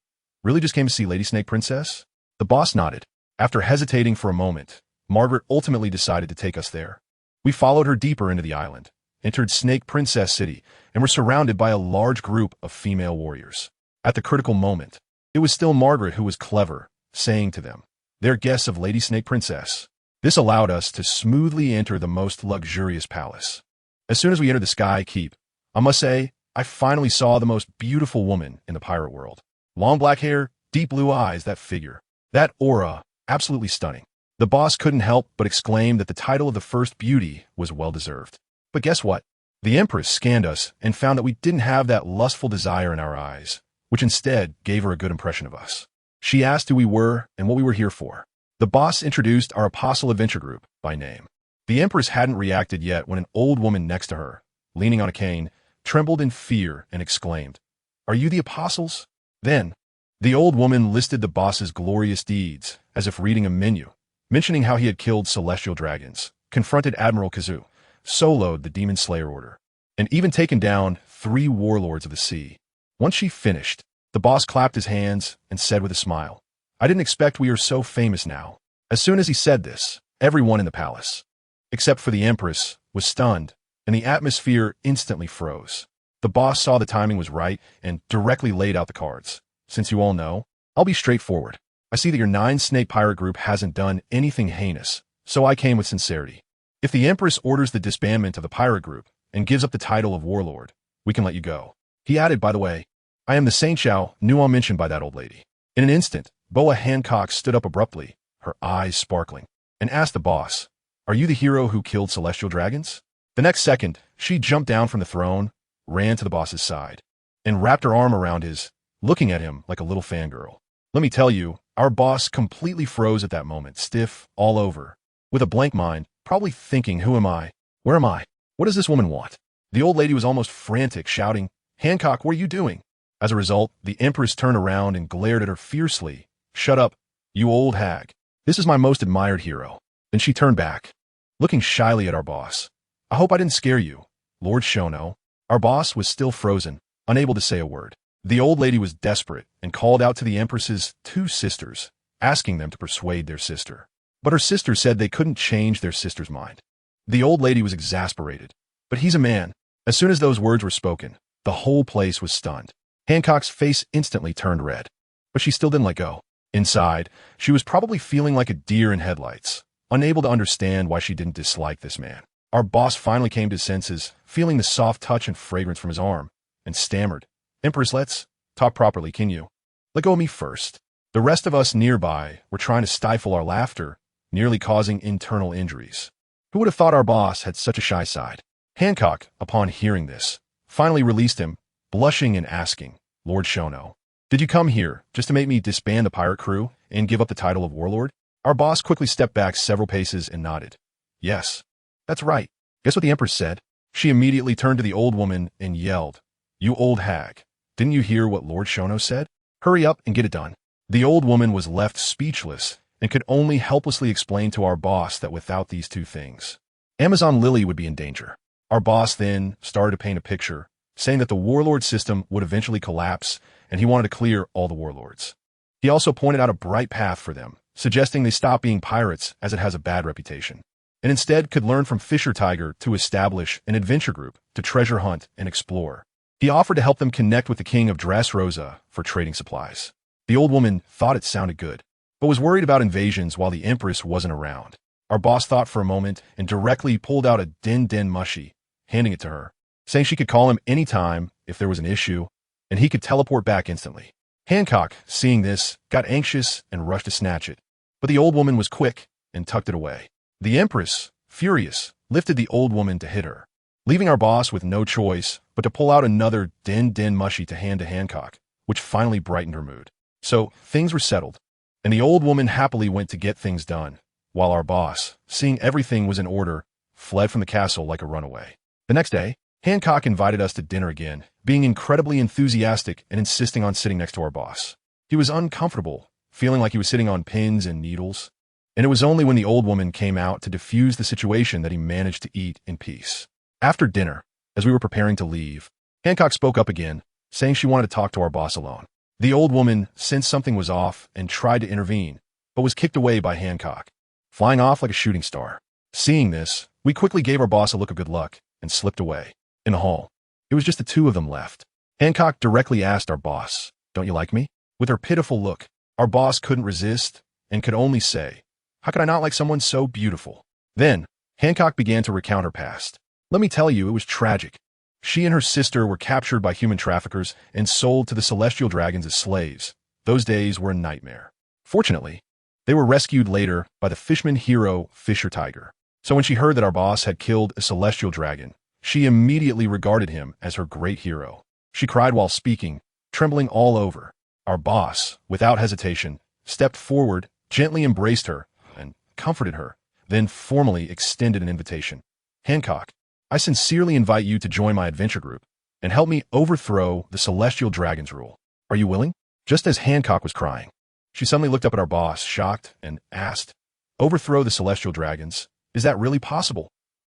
really just came to see Lady Snake Princess? The boss nodded. After hesitating for a moment, Margaret ultimately decided to take us there. We followed her deeper into the island, entered Snake Princess City, and were surrounded by a large group of female warriors. At the critical moment, it was still Margaret who was clever, saying to them, They're guests of Lady Snake Princess. This allowed us to smoothly enter the most luxurious palace. As soon as we entered the Sky Keep, I must say, I finally saw the most beautiful woman in the pirate world. Long black hair, deep blue eyes, that figure, that aura, absolutely stunning. The boss couldn't help but exclaim that the title of the first beauty was well-deserved. But guess what? The Empress scanned us and found that we didn't have that lustful desire in our eyes, which instead gave her a good impression of us. She asked who we were and what we were here for. The boss introduced our Apostle Adventure Group by name. The Empress hadn't reacted yet when an old woman next to her, leaning on a cane, trembled in fear and exclaimed, Are you the Apostles? Then, the old woman listed the boss's glorious deeds, as if reading a menu, mentioning how he had killed celestial dragons, confronted Admiral Kazoo, soloed the Demon Slayer Order, and even taken down 3 warlords of the sea. Once she finished, the boss clapped his hands and said with a smile, I didn't expect we are so famous now. As soon as he said this, everyone in the palace, except for the Empress, was stunned, and the atmosphere instantly froze. The boss saw the timing was right and directly laid out the cards. Since you all know, I'll be straightforward. I see that your 9-snake pirate group hasn't done anything heinous, so I came with sincerity. If the Empress orders the disbandment of the pirate group and gives up the title of warlord, we can let you go. He added, by the way, I am the Saint Xiao, newly mentioned by that old lady. In an instant, Boa Hancock stood up abruptly, her eyes sparkling, and asked the boss, Are you the hero who killed celestial dragons? The next second, she jumped down from the throne, ran to the boss's side, and wrapped her arm around his, looking at him like a little fangirl. Let me tell you, our boss completely froze at that moment, stiff all over, with a blank mind, probably thinking, Who am I? Where am I? What does this woman want? The old lady was almost frantic, shouting, Hancock, what are you doing? As a result, the Empress turned around and glared at her fiercely. Shut up, you old hag. This is my most admired hero. Then she turned back, looking shyly at our boss. I hope I didn't scare you, Lord Shono. Our boss was still frozen, unable to say a word. The old lady was desperate and called out to the Empress's 2 sisters, asking them to persuade their sister. But her sister said they couldn't change their sister's mind. The old lady was exasperated. But he's a man. As soon as those words were spoken, the whole place was stunned. Hancock's face instantly turned red. But she still didn't let go. Inside, she was probably feeling like a deer in headlights, unable to understand why she didn't dislike this man. Our boss finally came to his senses, feeling the soft touch and fragrance from his arm, and stammered, Empress, let's talk properly, can you? Let go of me first. The rest of us nearby were trying to stifle our laughter, nearly causing internal injuries. Who would have thought our boss had such a shy side? Hancock, upon hearing this, finally released him, blushing and asking, Lord Shono, did you come here just to make me disband the pirate crew and give up the title of warlord? Our boss quickly stepped back several paces and nodded. Yes, that's right. Guess what the Empress said? She immediately turned to the old woman and yelled, You old hag, didn't you hear what Lord Shono said? Hurry up and get it done. The old woman was left speechless and could only helplessly explain to our boss that without these 2 things, Amazon Lily would be in danger. Our boss then started to paint a picture, saying that the warlord system would eventually collapse and he wanted to clear all the warlords. He also pointed out a bright path for them, suggesting they stop being pirates as it has a bad reputation, and instead could learn from Fisher Tiger to establish an adventure group to treasure hunt and explore. He offered to help them connect with the king of Dressrosa for trading supplies. The old woman thought it sounded good. but was worried about invasions while the Empress wasn't around. Our boss thought for a moment and directly pulled out a din din mushi, handing it to her, saying she could call him anytime if there was an issue, and he could teleport back instantly. Hancock, seeing this, got anxious and rushed to snatch it, but the old woman was quick and tucked it away. The Empress, furious, lifted the old woman to hit her, leaving our boss with no choice but to pull out another din din mushi to hand to Hancock, which finally brightened her mood. So things were settled, and the old woman happily went to get things done, while our boss, seeing everything was in order, fled from the castle like a runaway. The next day, Hancock invited us to dinner again, being incredibly enthusiastic and insisting on sitting next to our boss. He was uncomfortable, feeling like he was sitting on pins and needles, and it was only when the old woman came out to diffuse the situation that he managed to eat in peace. After dinner, as we were preparing to leave, Hancock spoke up again, saying she wanted to talk to our boss alone. The old woman sensed something was off and tried to intervene, but was kicked away by Hancock, flying off like a shooting star. Seeing this, we quickly gave our boss a look of good luck and slipped away. In the hall, it was just the two of them left. Hancock directly asked our boss, "Don't you like me?" With her pitiful look, our boss couldn't resist and could only say, "How could I not like someone so beautiful?" Then, Hancock began to recount her past. Let me tell you, it was tragic. She and her sister were captured by human traffickers and sold to the celestial dragons as slaves. Those days were a nightmare. Fortunately, they were rescued later by the fisherman hero Fisher Tiger. So when she heard that our boss had killed a celestial dragon, she immediately regarded him as her great hero. She cried while speaking, trembling all over. Our boss, without hesitation, stepped forward, gently embraced her, and comforted her, then formally extended an invitation. "Hancock, I sincerely invite you to join my adventure group and help me overthrow the celestial dragon's rule. Are you willing?" Just as Hancock was crying, she suddenly looked up at our boss, shocked, and asked, "Overthrow the celestial dragons? Is that really possible?"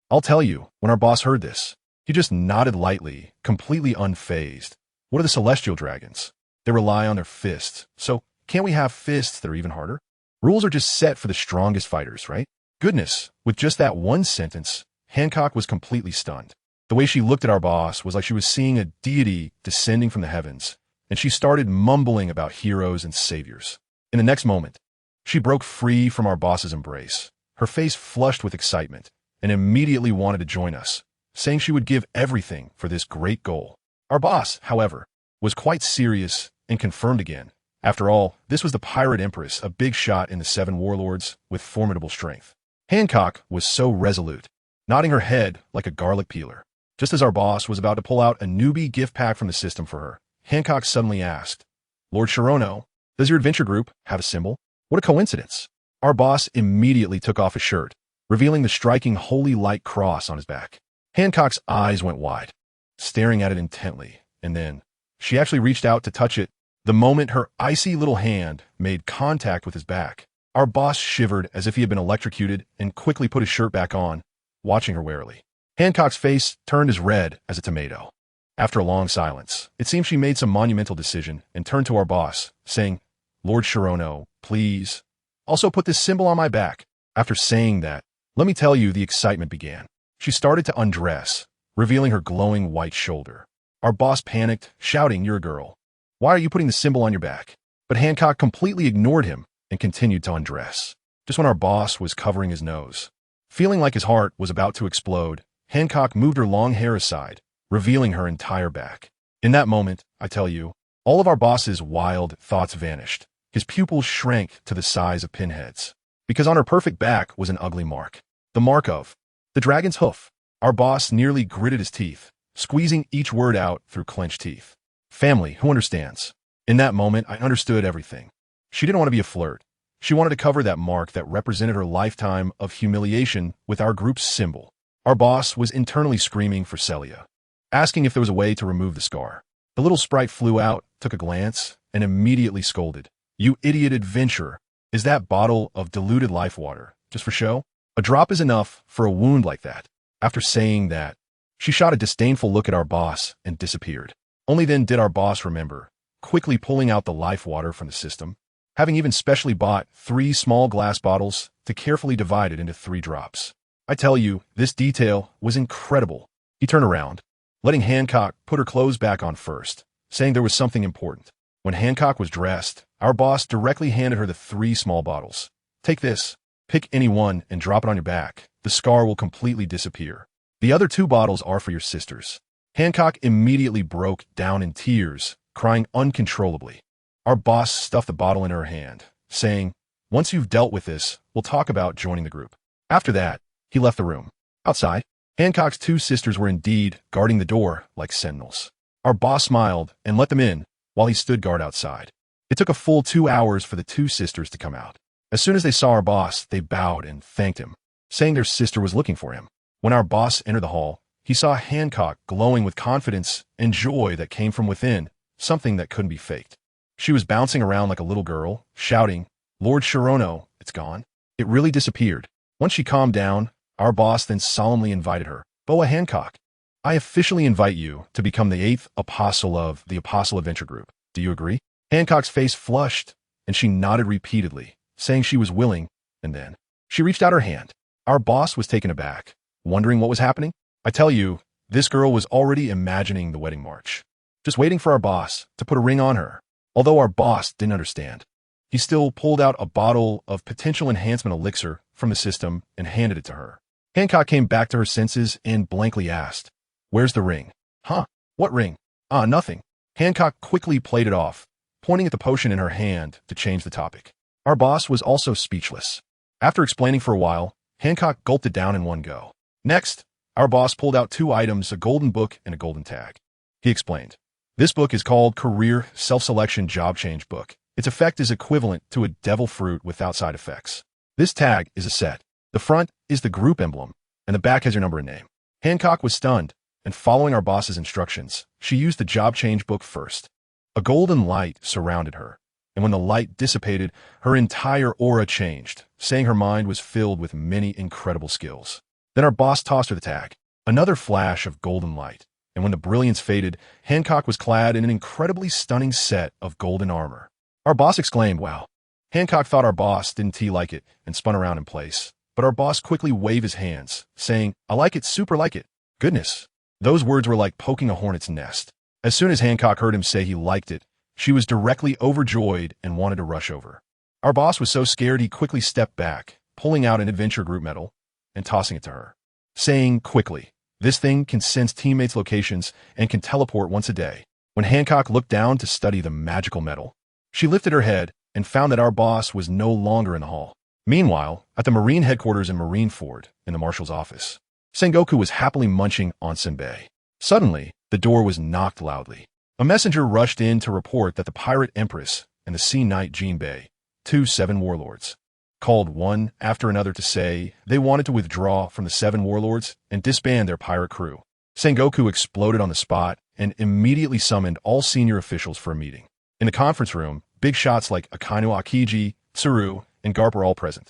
I'll tell you, when our boss heard this, he just nodded lightly, completely unfazed. What are the celestial dragons? They rely on their fists, so can't we have fists that are even harder? Rules are just set for the strongest fighters, right? Goodness, with just that one sentence, Hancock was completely stunned. The way she looked at our boss was like she was seeing a deity descending from the heavens, and she started mumbling about heroes and saviors. In the next moment, she broke free from our boss's embrace, her face flushed with excitement, and immediately wanted to join us, saying she would give everything for this great goal. Our boss, however, was quite serious and confirmed again. After all, this was the Pirate Empress, a big shot in the Seven Warlords with formidable strength. Hancock was so resolute, nodding her head like a garlic peeler. Just as our boss was about to pull out a newbie gift pack from the system for her, Hancock suddenly asked, "Lord Sharono, does your adventure group have a symbol?" What a coincidence. Our boss immediately took off his shirt, revealing the striking holy light cross on his back. Hancock's eyes went wide, staring at it intently, and then she actually reached out to touch it. The moment her icy little hand made contact with his back, our boss shivered as if he had been electrocuted and quickly put his shirt back on, watching her warily. Hancock's face turned as red as a tomato. After a long silence, it seemed she made some monumental decision and turned to our boss, saying, "Lord Sharono, please, also put this symbol on my back." After saying that, let me tell you, the excitement began. She started to undress, revealing her glowing white shoulder. Our boss panicked, shouting, "You're a girl. Why are you putting the symbol on your back?" But Hancock completely ignored him and continued to undress. Just when our boss was covering his nose, feeling like his heart was about to explode, Hancock moved her long hair aside, revealing her entire back. In that moment, I tell you, all of our boss's wild thoughts vanished. His pupils shrank to the size of pinheads, because on her perfect back was an ugly mark. The mark of the dragon's hoof. Our boss nearly gritted his teeth, squeezing each word out through clenched teeth. Family, who understands? In that moment, I understood everything. She didn't want to be a flirt. She wanted to cover that mark that represented her lifetime of humiliation with our group's symbol. Our boss was internally screaming for Celia, asking if there was a way to remove the scar. The little sprite flew out, took a glance, and immediately scolded. "You idiot adventurer, is that bottle of diluted life water just for show? A drop is enough for a wound like that." After saying that, she shot a disdainful look at our boss and disappeared. Only then did our boss remember, quickly pulling out the life water from the system, having even specially bought 3 small glass bottles to carefully divide it into 3 drops. I tell you, this detail was incredible. He turned around, letting Hancock put her clothes back on first, saying there was something important. When Hancock was dressed, Our boss directly handed her the 3 small bottles. Take this. Pick any one and drop it on your back. The scar will completely disappear. The other 2 bottles are for your sisters. Hancock immediately broke down in tears, crying uncontrollably. Our boss stuffed the bottle in her hand, saying, "Once you've dealt with this, we'll talk about joining the group." After that, he left the room. Outside, Hancock's 2 sisters were indeed guarding the door like sentinels. Our boss smiled and let them in while he stood guard outside. It took a full 2 hours for the 2 sisters to come out. As soon as they saw our boss, they bowed and thanked him, saying their sister was looking for him. When our boss entered the hall, he saw Hancock glowing with confidence and joy that came from within, something that couldn't be faked. She was bouncing around like a little girl, shouting, "Lord Shirono, it's gone." It really disappeared. Once she calmed down, our boss then solemnly invited her, "Boa Hancock, I officially invite you to become the 8th apostle of the Apostle Adventure Group. Do you agree?" Hancock's face flushed, and she nodded repeatedly, saying she was willing, and then she reached out her hand. Our boss was taken aback, wondering what was happening. I tell you, this girl was already imagining the wedding march, just waiting for our boss to put a ring on her. Although our boss didn't understand, he still pulled out a bottle of potential enhancement elixir from the system and handed it to her. Hancock came back to her senses and blankly asked, "Where's the ring?" "Huh? What ring?" "Ah, nothing." Hancock quickly played it off, pointing at the potion in her hand to change the topic. Our boss was also speechless. After explaining for a while, Hancock gulped it down in one go. Next, our boss pulled out 2 items, a golden book and a golden tag. He explained, "This book is called Career Self-Selection Job Change Book. Its effect is equivalent to a devil fruit without side effects. This tag is a set. The front is the group emblem, and the back has your number and name." Hancock was stunned, and following our boss's instructions, she used the job change book first. A golden light surrounded her, and when the light dissipated, her entire aura changed, saying her mind was filled with many incredible skills. Then our boss tossed her the tag. Another flash of golden light, and when the brilliance faded, Hancock was clad in an incredibly stunning set of golden armor. Our boss exclaimed, "Wow." Hancock thought our boss didn't like it and spun around in place, but our boss quickly waved his hands, saying, "I like it, super like it." Goodness. Those words were like poking a hornet's nest. As soon as Hancock heard him say he liked it, she was directly overjoyed and wanted to rush over. Our boss was so scared he quickly stepped back, pulling out an adventure group medal and tossing it to her, saying quickly, "This thing can sense teammates' locations and can teleport once a day." When Hancock looked down to study the magical medal, she lifted her head and found that our boss was no longer in the hall. Meanwhile, at the Marine headquarters in Marineford, in the Marshal's office, Sengoku was happily munching on senbei. Suddenly, the door was knocked loudly. A messenger rushed in to report that the Pirate Empress and the Sea Knight Jinbei, 2 7 warlords, called one after another to say they wanted to withdraw from the 7 warlords and disband their pirate crew. Sengoku exploded on the spot and immediately summoned all senior officials for a meeting. In the conference room, big shots like Akainu Akiji, Tsuru, and Garp were all present.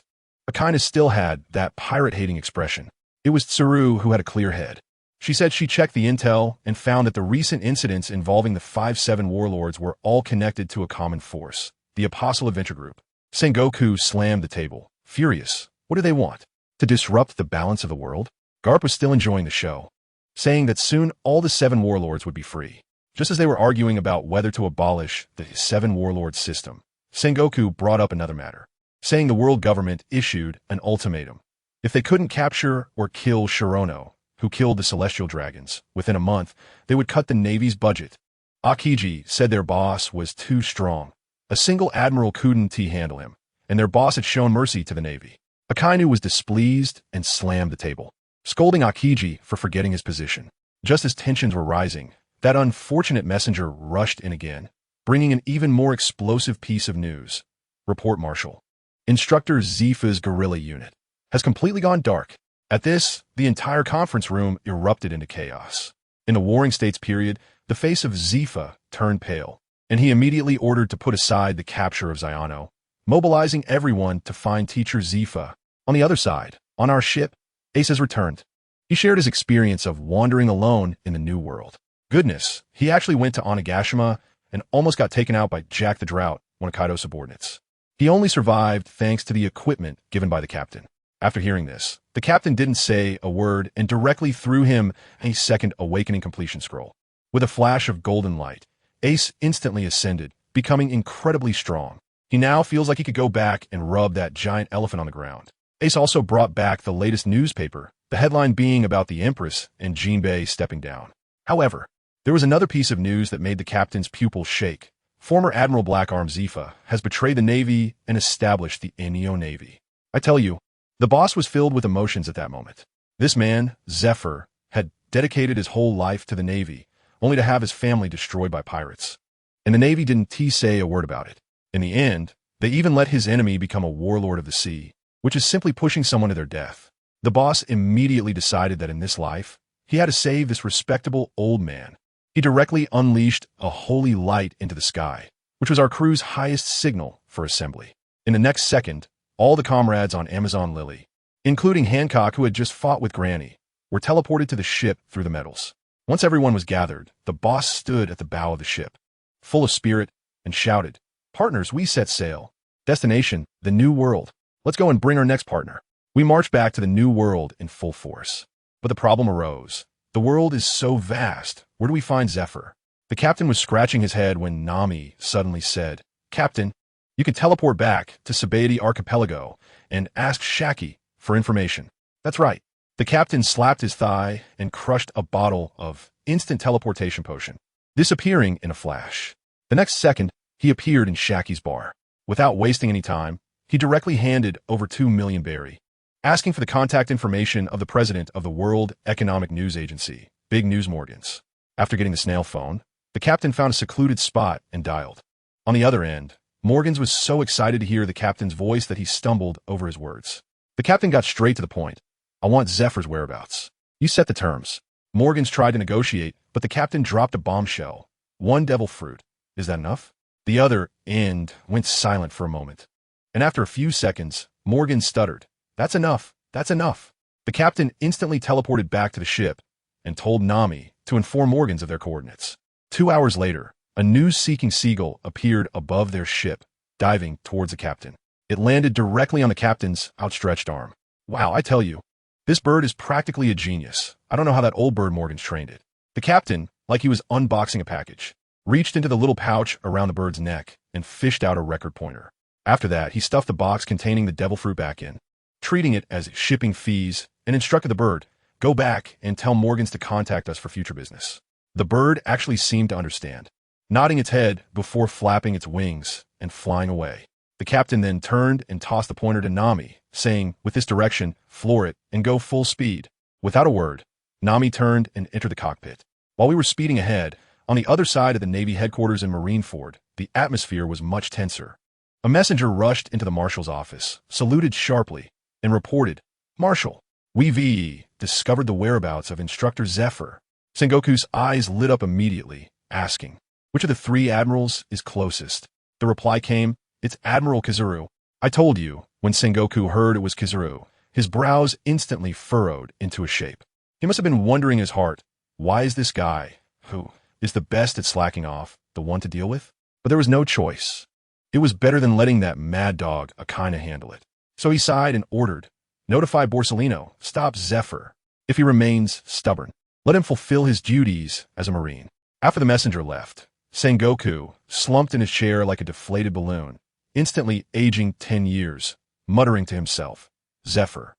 Akainu still had that pirate-hating expression. It was Tsuru who had a clear head. She said she checked the intel and found that the recent incidents involving the 5-7 warlords were all connected to a common force, the Apostle Adventure Group. Sengoku slammed the table, furious. What do they want? To disrupt the balance of the world? Garp was still enjoying the show, saying that soon all the 7 warlords would be free. Just as they were arguing about whether to abolish the 7 warlord system, Sengoku brought up another matter, saying the world government issued an ultimatum. If they couldn't capture or kill Shirono, who killed the celestial dragons, within a month, they would cut the Navy's budget. Akiji said their boss was too strong. A single admiral couldn't handle him, and their boss had shown mercy to the Navy. Akainu was displeased and slammed the table, scolding Akiji for forgetting his position. Just as tensions were rising, that unfortunate messenger rushed in again, bringing an even more explosive piece of news. Report Marshal. Instructor Zifa's guerrilla unit has completely gone dark. At this, the entire conference room erupted into chaos. In the Warring States period, the face of Zifa turned pale, and he immediately ordered to put aside the capture of Xiao, mobilizing everyone to find Teacher Zifa. On the other side, on our ship, Ace has returned. He shared his experience of wandering alone in the New World. Goodness, he actually went to Onigashima and almost got taken out by Jack the Drought, one of Kaido's subordinates. He only survived thanks to the equipment given by the captain. After hearing this, the captain didn't say a word and directly threw him a second awakening completion scroll. With a flash of golden light, Ace instantly ascended becoming incredibly strong. He now feels like he could go back and rub that giant elephant on the ground. Ace also brought back the latest newspaper, the headline being about the Empress and Jinbei stepping down. However, there was another piece of news that made the captain's pupils shake. Former Admiral Blackarm Zifa has betrayed the Navy and established the Inyo Navy. I tell you, the boss was filled with emotions at that moment. This man, Zephyr, had dedicated his whole life to the Navy, only to have his family destroyed by pirates. And the Navy didn't say a word about it. In the end, they even let his enemy become a warlord of the sea, which is simply pushing someone to their death. The boss immediately decided that in this life, he had to save this respectable old man. He directly unleashed a holy light into the sky, which was our crew's highest signal for assembly. In the next second, all the comrades on Amazon Lily, including Hancock who had just fought with Granny, were teleported to the ship through the metals. Once everyone was gathered, the boss stood at the bow of the ship, full of spirit, and shouted, "Partners, we set sail. Destination, the New World. Let's go and bring our next partner." We marched back to the New World in full force. But the problem arose. The world is so vast. Where do we find Zephyr? The captain was scratching his head when Nami suddenly said, "Captain, you can teleport back to Sabaody Archipelago and ask Shaki for information." That's right. The captain slapped his thigh and crushed a bottle of instant teleportation potion, disappearing in a flash. The next second, he appeared in Shaki's bar. Without wasting any time, he directly handed over 2 million berry, asking for the contact information of the president of the World Economic News Agency, Big News Morgans. After getting the snail phone, the captain found a secluded spot and dialed. On the other end, Morgans was so excited to hear the captain's voice that he stumbled over his words. The captain got straight to the point. "I want Zephyr's whereabouts. You set the terms." Morgans tried to negotiate, but the captain dropped a bombshell. "1 devil fruit. Is that enough?" The other end went silent for a moment. And after a few seconds, Morgan stuttered, "That's enough. That's enough." The captain instantly teleported back to the ship and told Nami to inform Morgans of their coordinates. 2 hours later, a news-seeking seagull appeared above their ship, diving towards the captain. It landed directly on the captain's outstretched arm. Wow, I tell you, this bird is practically a genius. I don't know how that old bird Morgans trained it. The captain, like he was unboxing a package, reached into the little pouch around the bird's neck and fished out a record pointer. After that, he stuffed the box containing the devil fruit back in, treating it as shipping fees, and instructed the bird, "Go back and tell Morgans to contact us for future business." The bird actually seemed to understand, nodding its head before flapping its wings and flying away. The captain then turned and tossed the pointer to Nami, saying, "With this direction, floor it and go full speed." Without a word, Nami turned and entered the cockpit. While we were speeding ahead, on the other side of the Navy headquarters in Marineford, the atmosphere was much tenser. A messenger rushed into the marshal's office, saluted sharply, and reported, "Marshal, we've discovered the whereabouts of Instructor Zephyr." Sengoku's eyes lit up immediately, asking, "Which of the 3 admirals is closest?" The reply came, "It's Admiral Kizuru." I told you, when Sengoku heard it was Kizuru, his brows instantly furrowed into a shape. He must have been wondering in his heart, why is this guy, who is the best at slacking off, the one to deal with? But there was no choice. It was better than letting that mad dog Akaina handle it. So he sighed and ordered, "Notify Borsellino, stop Zephyr. If he remains stubborn, let him fulfill his duties as a Marine." After the messenger left, Sengoku slumped in his chair like a deflated balloon, instantly aging 10 years, muttering to himself, "Zephyr,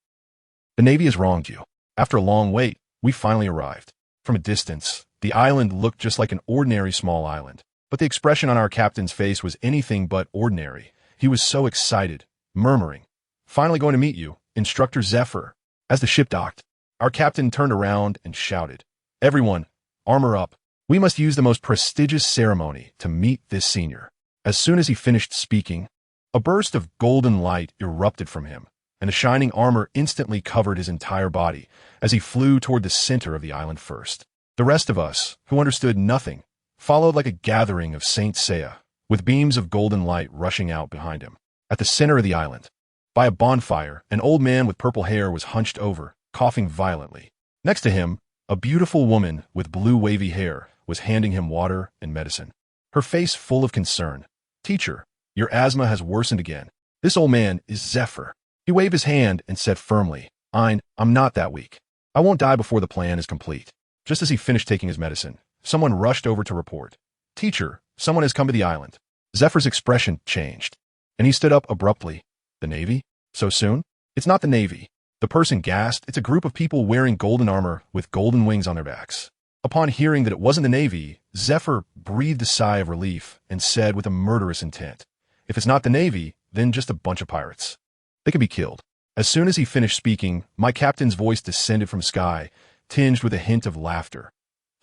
the Navy has wronged you." After a long wait, we finally arrived. From a distance, the island looked just like an ordinary small island, but the expression on our captain's face was anything but ordinary. He was so excited, murmuring, "Finally going to meet you, Instructor Zephyr." As the ship docked, our captain turned around and shouted, "Everyone, armor up. We must use the most prestigious ceremony to meet this senior." As soon as he finished speaking, a burst of golden light erupted from him, and the shining armor instantly covered his entire body as he flew toward the center of the island first. The rest of us, who understood nothing, followed like a gathering of Saint Seiya, with beams of golden light rushing out behind him. At the center of the island, by a bonfire, an old man with purple hair was hunched over, coughing violently. Next to him, a beautiful woman with blue wavy hair was handing him water and medicine, her face full of concern. "Teacher, your asthma has worsened again. This old man is Zephyr." He waved his hand and said firmly, I'm not that weak. I won't die before the plan is complete." Just as he finished taking his medicine, someone rushed over to report, "Teacher, someone has come to the island." Zephyr's expression changed, and he stood up abruptly. The Navy? So soon? It's not the Navy. The person gasped. It's a group of people wearing golden armor with golden wings on their backs. Upon hearing that it wasn't the Navy, Zephyr breathed a sigh of relief and said with a murderous intent, if it's not the Navy, then just a bunch of pirates. They can be killed. As soon as he finished speaking, my captain's voice descended from the sky, tinged with a hint of laughter.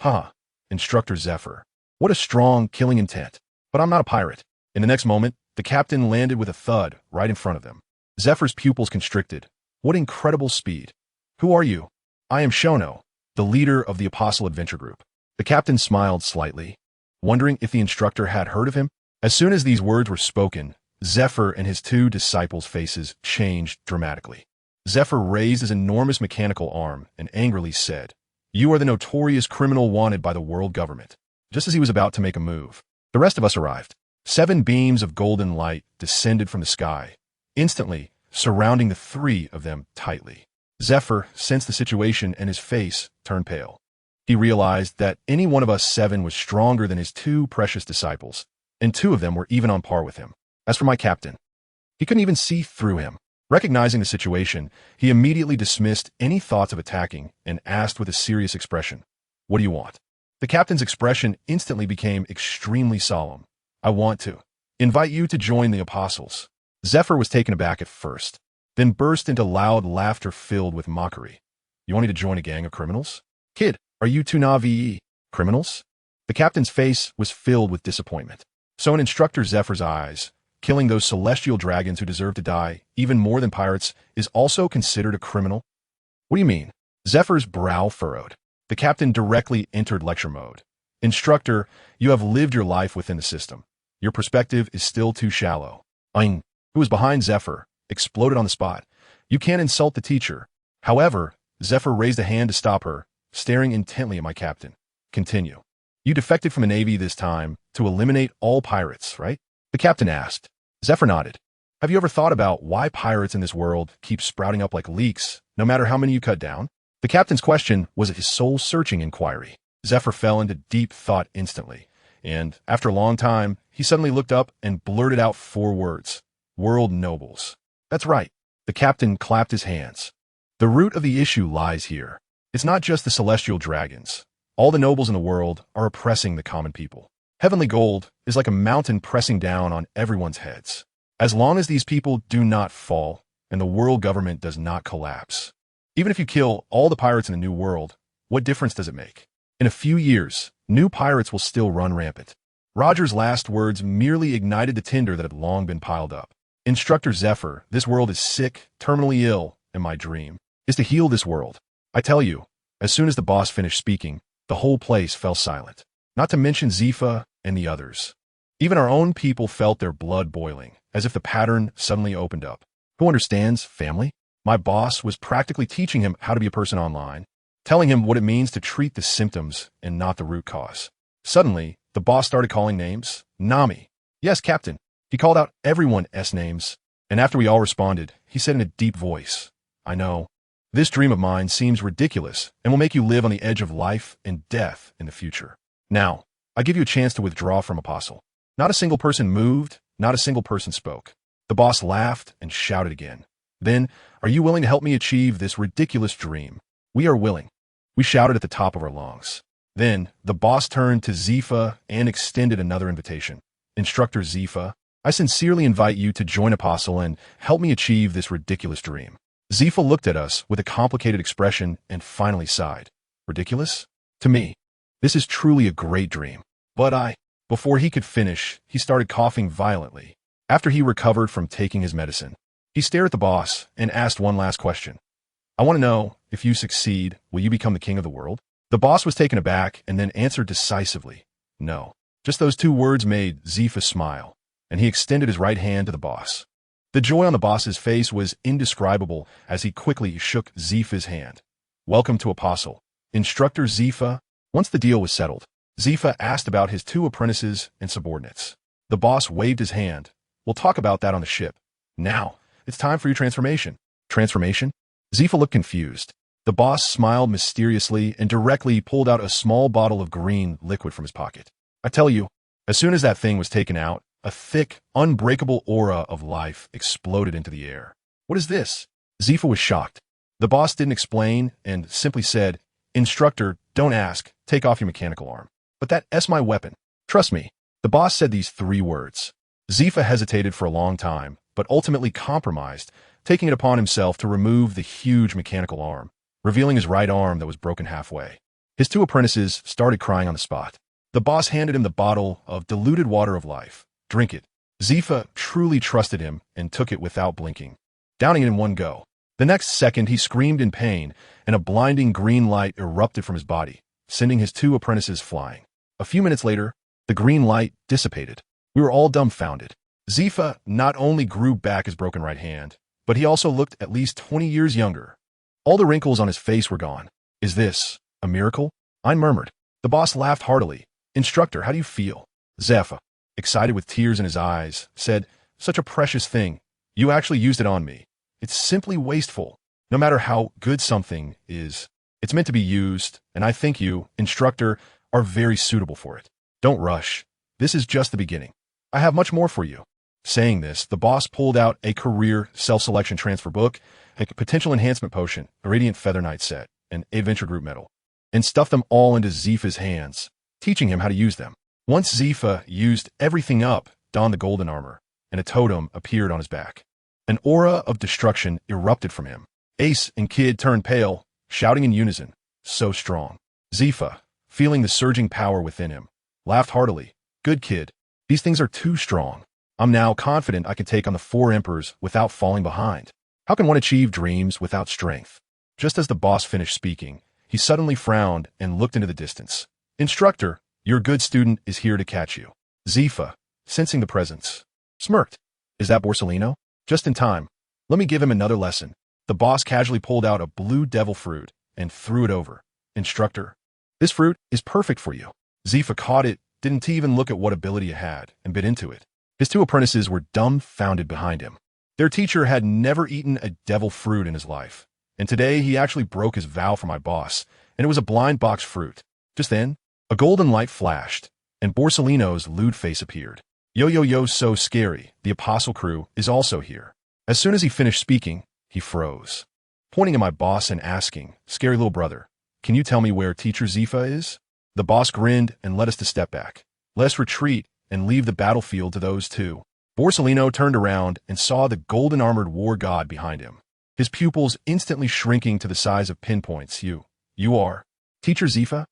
Ha, Instructor Zephyr. What a strong, killing intent. But I'm not a pirate. In the next moment, the captain landed with a thud right in front of them. Zephyr's pupils constricted. What incredible speed. Who are you? I am Shono, the leader of the Apostle Adventure Group. The captain smiled slightly, wondering if the instructor had heard of him. As soon as these words were spoken, Zephyr and his two disciples' faces changed dramatically. Zephyr raised his enormous mechanical arm and angrily said, "You are the notorious criminal wanted by the world government." Just as he was about to make a move, the rest of us arrived. 7 beams of golden light descended from the sky, instantly surrounding the 3 of them tightly. Zephyr sensed the situation and his face turned pale. He realized that any one of us 7 was stronger than his 2 precious disciples, and 2 of them were even on par with him. As for my captain, he couldn't even see through him. Recognizing the situation, he immediately dismissed any thoughts of attacking and asked with a serious expression, "What do you want?" The captain's expression instantly became extremely solemn. "I want to invite you to join the apostles." Zephyr was taken aback at first, then burst into loud laughter filled with mockery. "You want me to join a gang of criminals? Kid, are you two Navi criminals?" The captain's face was filled with disappointment. So in Instructor Zephyr's eyes, killing those celestial dragons who deserve to die, even more than pirates, is also considered a criminal? What do you mean? Zephyr's brow furrowed. The captain directly entered lecture mode. "Instructor, you have lived your life within the system. Your perspective is still too shallow." Ein, who was behind Zephyr, exploded on the spot. "You can't insult the teacher." However, Zephyr raised a hand to stop her, staring intently at my captain. "Continue. You defected from the Navy this time to eliminate all pirates, right?" The captain asked. Zephyr nodded. "Have you ever thought about why pirates in this world keep sprouting up like leeks, no matter how many you cut down?" The captain's question was his soul-searching inquiry. Zephyr fell into deep thought instantly, and after a long time, he suddenly looked up and blurted out 4 words. "World nobles." "That's right." The captain clapped his hands. "The root of the issue lies here. It's not just the celestial dragons. All the nobles in the world are oppressing the common people. Heavenly gold is like a mountain pressing down on everyone's heads. As long as these people do not fall and the world government does not collapse, even if you kill all the pirates in the new world, what difference does it make? In a few years, new pirates will still run rampant." Roger's last words merely ignited the tinder that had long been piled up. "Instructor Zephyr, this world is sick, terminally ill, and my dream is to heal this world. I tell you," as soon as the boss finished speaking, the whole place fell silent. Not to mention Zifa and the others. Even our own people felt their blood boiling, as if the pattern suddenly opened up. Who understands family? My boss was practically teaching him how to be a person online, telling him what it means to treat the symptoms and not the root cause. Suddenly, the boss started calling names. "Nami." "Yes, Captain." He called out everyone's names, and after we all responded, he said in a deep voice, "I know. This dream of mine seems ridiculous and will make you live on the edge of life and death in the future. Now, I give you a chance to withdraw from Apostle." Not a single person moved, not a single person spoke. The boss laughed and shouted again. "Then, are you willing to help me achieve this ridiculous dream?" "We are willing," we shouted at the top of our lungs. Then, the boss turned to Zifa and extended another invitation. "Instructor Zifa, I sincerely invite you to join Apostle and help me achieve this ridiculous dream." Zifa looked at us with a complicated expression and finally sighed. "Ridiculous? To me, this is truly a great dream. But Before he could finish, he started coughing violently. After he recovered from taking his medicine, he stared at the boss and asked one last question. "I want to know, if you succeed, will you become the king of the world?" The boss was taken aback and then answered decisively, "No." Just those 2 words made Zifa smile, and he extended his right hand to the boss. The joy on the boss's face was indescribable as he quickly shook Zifa's hand. "Welcome to Apostle, Instructor Zifa." Once the deal was settled, Zifa asked about his 2 apprentices and subordinates. The boss waved his hand. "We'll talk about that on the ship. Now, it's time for your transformation." "Transformation?" Zifa looked confused. The boss smiled mysteriously and directly pulled out a small bottle of green liquid from his pocket. "I tell you," as soon as that thing was taken out, A thick, unbreakable aura of life exploded into the air. What is this? Zifa was shocked. The boss didn't explain and simply said, "Instructor, don't ask. Take off your mechanical arm." "But that's my weapon. Trust me." The boss said these 3 words. Zifa hesitated for a long time, but ultimately compromised, taking it upon himself to remove the huge mechanical arm, revealing his right arm that was broken halfway. His 2 apprentices started crying on the spot. The boss handed him the bottle of diluted water of life. "Drink it." Zifa truly trusted him and took it without blinking, downing it in one go. The next second, he screamed in pain, and a blinding green light erupted from his body, sending his 2 apprentices flying. A few minutes later, the green light dissipated. We were all dumbfounded. Zifa not only grew back his broken right hand, but he also looked at least 20 years younger. All the wrinkles on his face were gone. "Is this a miracle?" I murmured. The boss laughed heartily. "Instructor, how do you feel?" Zifa, excited with tears in his eyes, said, "Such a precious thing. You actually used it on me. It's simply wasteful. No matter how good something is, it's meant to be used, and I think you, instructor, are very suitable for it. Don't rush. This is just the beginning. I have much more for you." Saying this, the boss pulled out a career self-selection transfer book, a potential enhancement potion, a radiant feather knight set, and a venture group medal, and stuffed them all into Zifa's hands, teaching him how to use them. Once Zifa used everything up, donned the golden armor, and a totem appeared on his back. An aura of destruction erupted from him. Ace and Kid turned pale, shouting in unison, "So strong." Zifa, feeling the surging power within him, laughed heartily. "Good kid. These things are too strong. I'm now confident I can take on the 4 emperors without falling behind. How can one achieve dreams without strength?" Just as the boss finished speaking, he suddenly frowned and looked into the distance. "Instructor, your good student is here to catch you." Zifa, sensing the presence, smirked. "Is that Borsellino?" "Just in time. Let me give him another lesson." The boss casually pulled out a blue devil fruit and threw it over. "Instructor, this fruit is perfect for you." Zifa caught it, didn't even look at what ability it had, and bit into it. His 2 apprentices were dumbfounded behind him. Their teacher had never eaten a devil fruit in his life, and today he actually broke his vow for my boss, and it was a blind box fruit. Just then, a golden light flashed, and Borsellino's lewd face appeared. "Yo, so scary. The apostle crew is also here." As soon as he finished speaking, he froze, pointing at my boss and asking, "Scary little brother, can you tell me where Teacher Zifa is?" The boss grinned and led us to step back. "Let us retreat and leave the battlefield to those 2. Borsellino turned around and saw the golden-armored war god behind him, his pupils instantly shrinking to the size of pinpoints. You are Teacher Zifa?"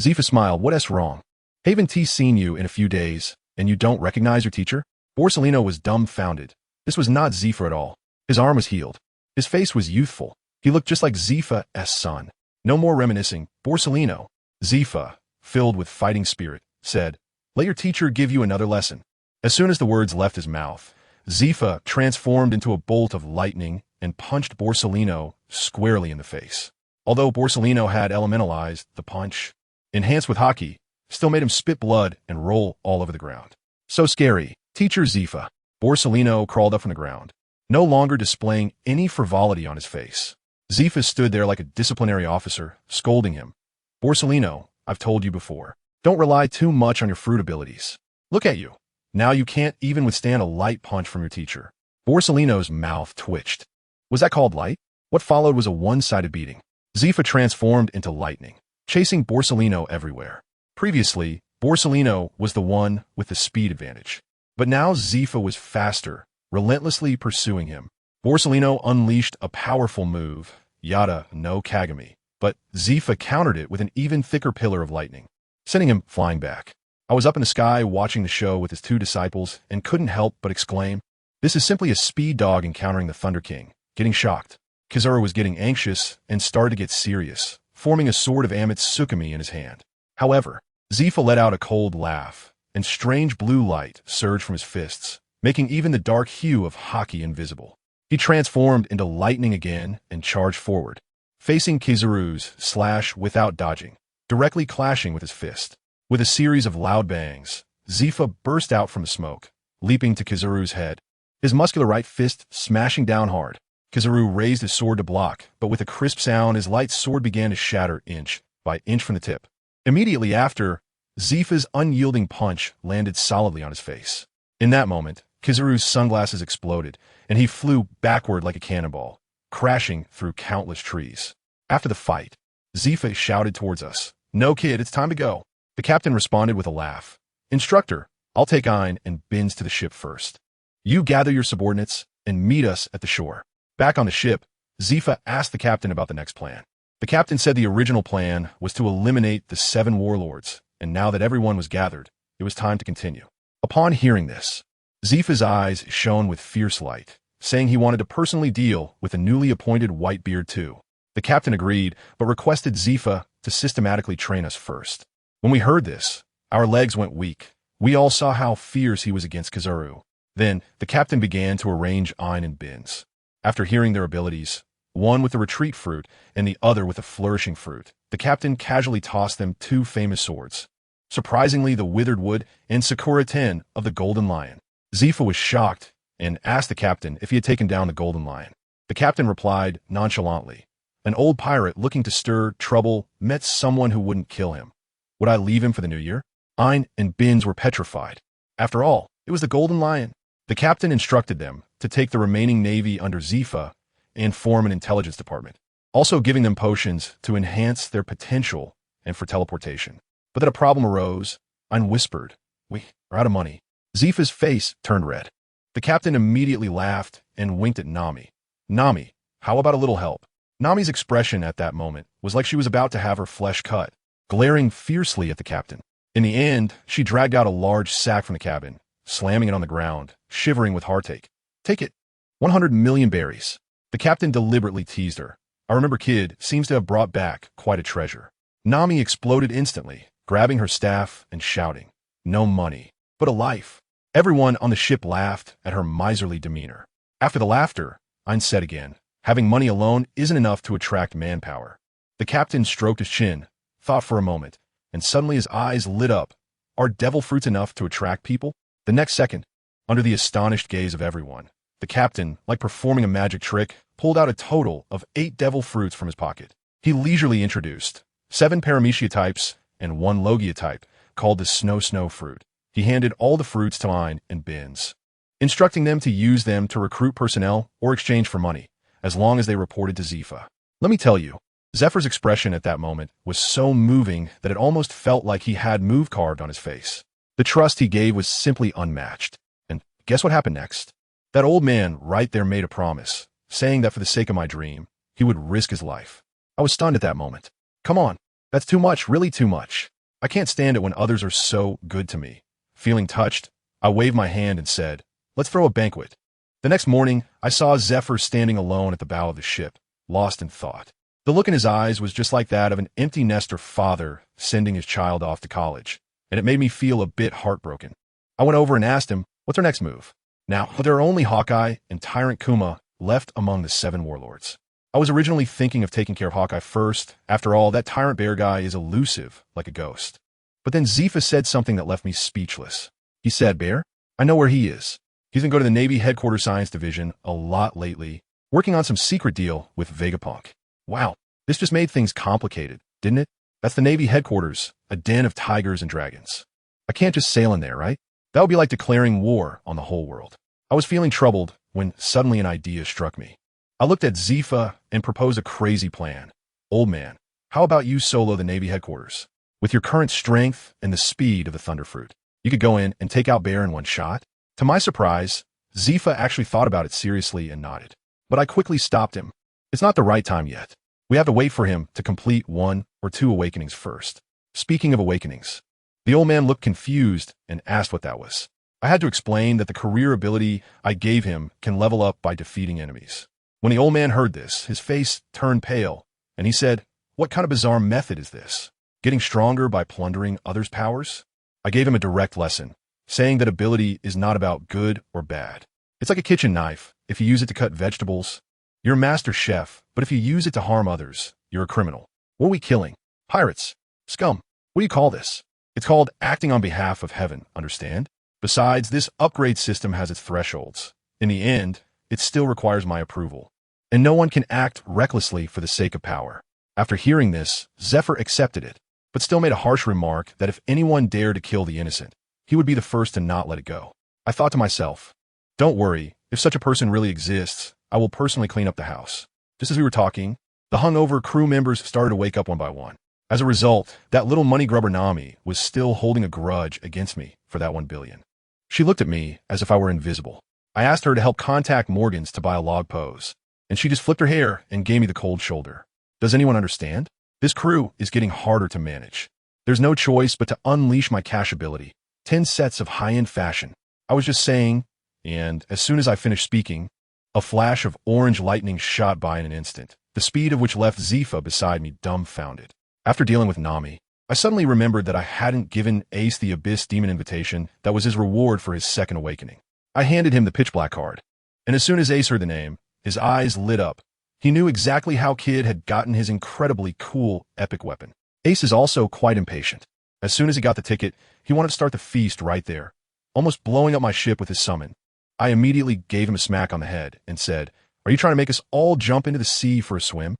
Zifa smiled. "What's wrong? Haven't seen you in a few days, and you don't recognize your teacher?" Borsellino was dumbfounded. This was not Zifa at all. His arm was healed. His face was youthful. He looked just like Zifa's son. "No more reminiscing, Borsellino." Zifa, filled with fighting spirit, said, "Let your teacher give you another lesson." As soon as the words left his mouth, Zifa transformed into a bolt of lightning and punched Borsellino squarely in the face. Although Borsellino had elementalized, the punch, enhanced with hockey, still made him spit blood and roll all over the ground. "So scary, Teacher Zifa." Borsellino crawled up from the ground, no longer displaying any frivolity on his face. Zifa stood there like a disciplinary officer, scolding him. "Borsellino, I've told you before, don't rely too much on your fruit abilities. Look at you. Now you can't even withstand a light punch from your teacher." Borsellino's mouth twitched. Was that called light? What followed was a one-sided beating. Zifa transformed into lightning, chasing Borsellino everywhere. Previously, Borsellino was the one with the speed advantage. But now Zifa was faster, relentlessly pursuing him. Borsellino unleashed a powerful move, Yada no Kagami, but Zifa countered it with an even thicker pillar of lightning, sending him flying back. I was up in the sky watching the show with his 2 disciples and couldn't help but exclaim, "This is simply a speed dog encountering the Thunder King." Getting shocked, Kizaru was getting anxious and started to get serious, forming a sword of Amatsukami in his hand. However, Zifa let out a cold laugh, and strange blue light surged from his fists, making even the dark hue of hockey invisible. He transformed into lightning again and charged forward, facing Kizaru's slash without dodging, directly clashing with his fist. With a series of loud bangs, Zifa burst out from the smoke, leaping to Kizaru's head, his muscular right fist smashing down hard. Kizaru raised his sword to block, but with a crisp sound, his light sword began to shatter inch by inch from the tip. Immediately after, Zifa's unyielding punch landed solidly on his face. In that moment, Kizaru's sunglasses exploded, and he flew backward like a cannonball, crashing through countless trees. After the fight, Zifa shouted towards us, "No, kid, it's time to go." The captain responded with a laugh. "Instructor, I'll take Ein and Bins to the ship first. You gather your subordinates and meet us at the shore." Back on the ship, Zifa asked the captain about the next plan. The captain said the original plan was to eliminate the 7 warlords, and now that everyone was gathered, it was time to continue. Upon hearing this, Zifa's eyes shone with fierce light, saying he wanted to personally deal with the newly appointed Whitebeard too. The captain agreed, but requested Zifa to systematically train us first. When we heard this, our legs went weak. We all saw how fierce he was against Kizaru. Then, the captain began to arrange Ein and Bins. After hearing their abilities, one with the retreat fruit and the other with the flourishing fruit, the captain casually tossed them 2 famous swords. Surprisingly, the Withered Wood and Sakura 10 of the Golden Lion. Zifa was shocked and asked the captain if he had taken down the Golden Lion. The captain replied nonchalantly, "An old pirate looking to stir trouble met someone who wouldn't kill him. Would I leave him for the new year?" Ein and Bins were petrified. After all, it was the Golden Lion. The captain instructed them to take the remaining navy under Zifa and form an intelligence department, also giving them potions to enhance their potential and for teleportation. But then a problem arose. Ein whispered, "We are out of money." Zifa's face turned red. The captain immediately laughed and winked at Nami. "Nami, how about a little help?" Nami's expression at that moment was like she was about to have her flesh cut, glaring fiercely at the captain. In the end, she dragged out a large sack from the cabin, slamming it on the ground, shivering with heartache. "Take it. 100 million berries." The captain deliberately teased her. I remember Kid seems to have brought back quite a treasure. Nami exploded instantly, grabbing her staff and shouting, "No money, but a life." Everyone on the ship laughed at her miserly demeanor. After the laughter, Ein said again, "Having money alone isn't enough to attract manpower." The captain stroked his chin, thought for a moment, and suddenly his eyes lit up. "Are devil fruits enough to attract people?" The next second, under the astonished gaze of everyone, the captain, like performing a magic trick, pulled out a total of 8 devil fruits from his pocket. He leisurely introduced 7 paramecia types and 1 logia type, called the snow fruit. He handed all the fruits to Ein and Bins, instructing them to use them to recruit personnel or exchange for money, as long as they reported to Zifa. Let me tell you, Zephyr's expression at that moment was so moving that it almost felt like he had move carved on his face. The trust he gave was simply unmatched. And guess what happened next? That old man right there made a promise, saying that for the sake of my dream, he would risk his life. I was stunned at that moment. Come on, that's too much, really too much. I can't stand it when others are so good to me. Feeling touched, I waved my hand and said, "Let's throw a banquet." The next morning, I saw Zephyr standing alone at the bow of the ship, lost in thought. The look in his eyes was just like that of an empty nester father sending his child off to college, and it made me feel a bit heartbroken. I went over and asked him, "What's our next move?" Now, there are only Hawkeye and Tyrant Kuma left among the 7 warlords. I was originally thinking of taking care of Hawkeye first. After all, that Tyrant Bear guy is elusive like a ghost. But then Zifa said something that left me speechless. He said, "Bear, I know where he is. He's been going to the Navy Headquarters Science Division a lot lately, working on some secret deal with Vegapunk." Wow, this just made things complicated, didn't it? That's the Navy Headquarters, a den of tigers and dragons. I can't just sail in there, right? That would be like declaring war on the whole world. I was feeling troubled when suddenly an idea struck me. I looked at Zifa and proposed a crazy plan. "Old man, how about you solo the Navy Headquarters? With your current strength and the speed of the Thunderfruit, you could go in and take out Bear in one shot." To my surprise, Zifa actually thought about it seriously and nodded. But I quickly stopped him. It's not the right time yet. We have to wait for him to complete 1 or 2 awakenings first. Speaking of awakenings, the old man looked confused and asked what that was. I had to explain that the career ability I gave him can level up by defeating enemies. When the old man heard this, his face turned pale, and he said, "What kind of bizarre method is this? Getting stronger by plundering others' powers?" I gave him a direct lesson, saying that ability is not about good or bad. It's like a kitchen knife. If you use it to cut vegetables, you're a master chef, but if you use it to harm others, you're a criminal. What are we killing? Pirates? Scum? What do you call this? It's called acting on behalf of heaven, understand? Besides, this upgrade system has its thresholds. In the end, it still requires my approval. And no one can act recklessly for the sake of power. After hearing this, Zephyr accepted it, but still made a harsh remark that if anyone dared to kill the innocent, he would be the first to not let it go. I thought to myself, don't worry, if such a person really exists, I will personally clean up the house. Just as we were talking, the hungover crew members started to wake up one by one. As a result, that little money grubber Nami was still holding a grudge against me for that 1 billion. She looked at me as if I were invisible. I asked her to help contact Morgan's to buy a log pose, and she just flipped her hair and gave me the cold shoulder. Does anyone understand? This crew is getting harder to manage. There's no choice but to unleash my cash ability. 10 sets of high-end fashion. I was just saying, and as soon as I finished speaking, a flash of orange lightning shot by in an instant, the speed of which left Zifa beside me dumbfounded. After dealing with Nami, I suddenly remembered that I hadn't given Ace the Abyss Demon invitation that was his reward for his second awakening. I handed him the pitch black card, and as soon as Ace heard the name, his eyes lit up. He knew exactly how Kid had gotten his incredibly cool, epic weapon. Ace is also quite impatient. As soon as he got the ticket, he wanted to start the feast right there, almost blowing up my ship with his summon. I immediately gave him a smack on the head and said, "Are you trying to make us all jump into the sea for a swim?"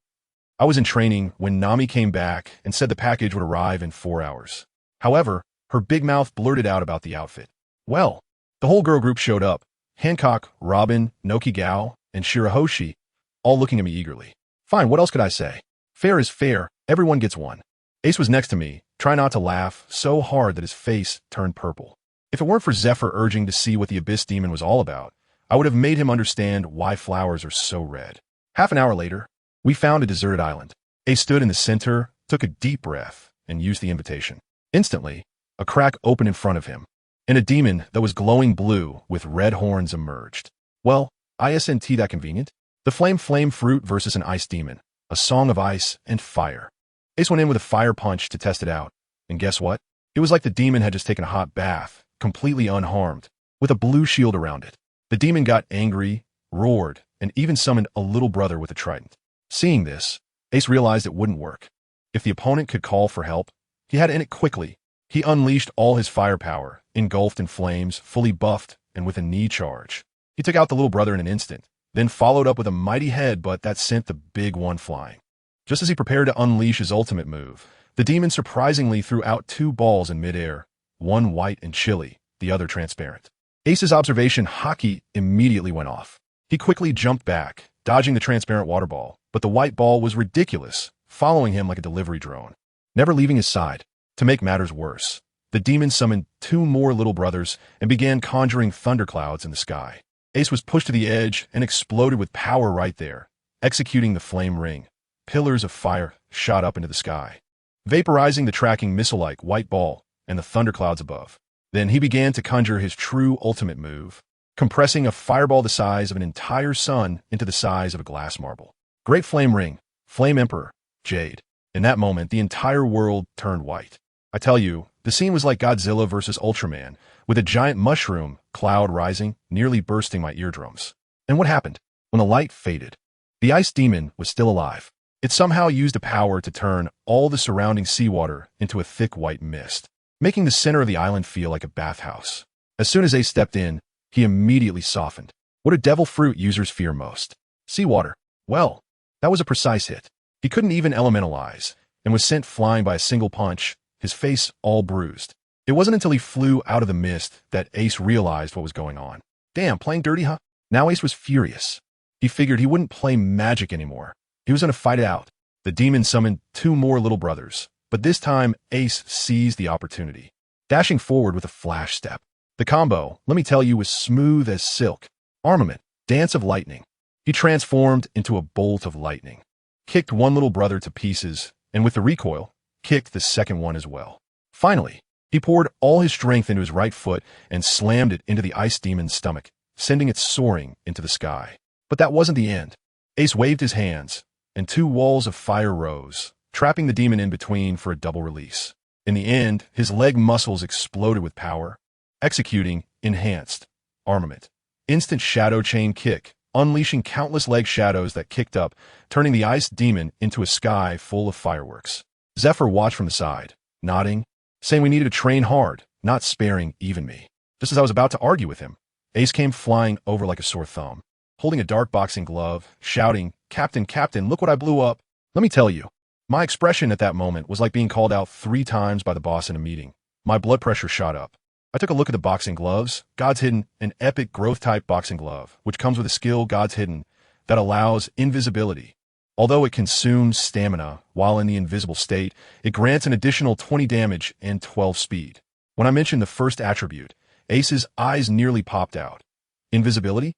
I was in training when Nami came back and said the package would arrive in 4 hours. However, her big mouth blurted out about the outfit. Well, the whole girl group showed up. Hancock, Robin, Noki Gao, and Shirahoshi, all looking at me eagerly. Fine, what else could I say? Fair is fair, everyone gets one. Ace was next to me, trying not to laugh so hard that his face turned purple. If it weren't for Zephyr urging to see what the Abyss Demon was all about, I would have made him understand why flowers are so red. Half an hour later, we found a deserted island. Ace stood in the center, took a deep breath, and used the invitation. Instantly, a crack opened in front of him, and a demon that was glowing blue with red horns emerged. Well, isn't that convenient? The flame fruit versus an ice demon, a song of ice and fire. Ace went in with a fire punch to test it out, and guess what? It was like the demon had just taken a hot bath, completely unharmed, with a blue shield around it. The demon got angry, roared, and even summoned a little brother with a trident. Seeing this, Ace realized it wouldn't work. If the opponent could call for help, he had to end it quickly. He unleashed all his firepower, engulfed in flames, fully buffed, and with a knee charge. He took out the little brother in an instant, then followed up with a mighty headbutt that sent the big one flying. Just as he prepared to unleash his ultimate move, the demon surprisingly threw out 2 balls in midair, one white and chilly, the other transparent. Ace's observation hockey immediately went off. He quickly jumped back, dodging the transparent water ball, but the white ball was ridiculous, following him like a delivery drone, never leaving his side. To make matters worse, the demon summoned 2 more little brothers and began conjuring thunderclouds in the sky. Ace was pushed to the edge and exploded with power right there, executing the flame ring. Pillars of fire shot up into the sky, vaporizing the tracking missile-like white ball and the thunderclouds above. Then he began to conjure his true ultimate move, compressing a fireball the size of an entire sun into the size of a glass marble. Great Flame Ring, Flame Emperor, Jade. In that moment, the entire world turned white. I tell you, the scene was like Godzilla versus Ultraman, with a giant mushroom cloud rising, nearly bursting my eardrums. And what happened? When the light faded, the ice demon was still alive. It somehow used a power to turn all the surrounding seawater into a thick white mist, making the center of the island feel like a bathhouse. As soon as Ace stepped in, he immediately softened. What do devil fruit users fear most? Seawater. Well, that was a precise hit. He couldn't even elementalize, and was sent flying by a single punch, his face all bruised. It wasn't until he flew out of the mist that Ace realized what was going on. Damn, playing dirty, huh? Now Ace was furious. He figured he wouldn't play magic anymore. He was going to fight it out. The demon summoned 2 more little brothers, but this time Ace seized the opportunity, dashing forward with a flash step. The combo, let me tell you, was smooth as silk. Armament, dance of lightning. He transformed into a bolt of lightning, kicked one little brother to pieces, and with the recoil, kicked the second one as well. Finally, he poured all his strength into his right foot and slammed it into the ice demon's stomach, sending it soaring into the sky. But that wasn't the end. Ace waved his hands, and 2 walls of fire rose, trapping the demon in between for a double release. In the end, his leg muscles exploded with power, executing enhanced armament. Instant shadow chain kick, unleashing countless leg shadows that kicked up, turning the ice demon into a sky full of fireworks. Zephyr watched from the side, nodding, saying we needed to train hard, not sparing even me. Just as I was about to argue with him, Ace came flying over like a sore thumb, holding a dark boxing glove, shouting, "Captain, Captain, look what I blew up." Let me tell you, my expression at that moment was like being called out 3 times by the boss in a meeting. My blood pressure shot up. I took a look at the boxing gloves. God's Hidden, an epic growth-type boxing glove, which comes with a skill, God's Hidden, that allows invisibility. Although it consumes stamina while in the invisible state, it grants an additional 20 damage and 12 speed. When I mentioned the first attribute, Ace's eyes nearly popped out. Invisibility?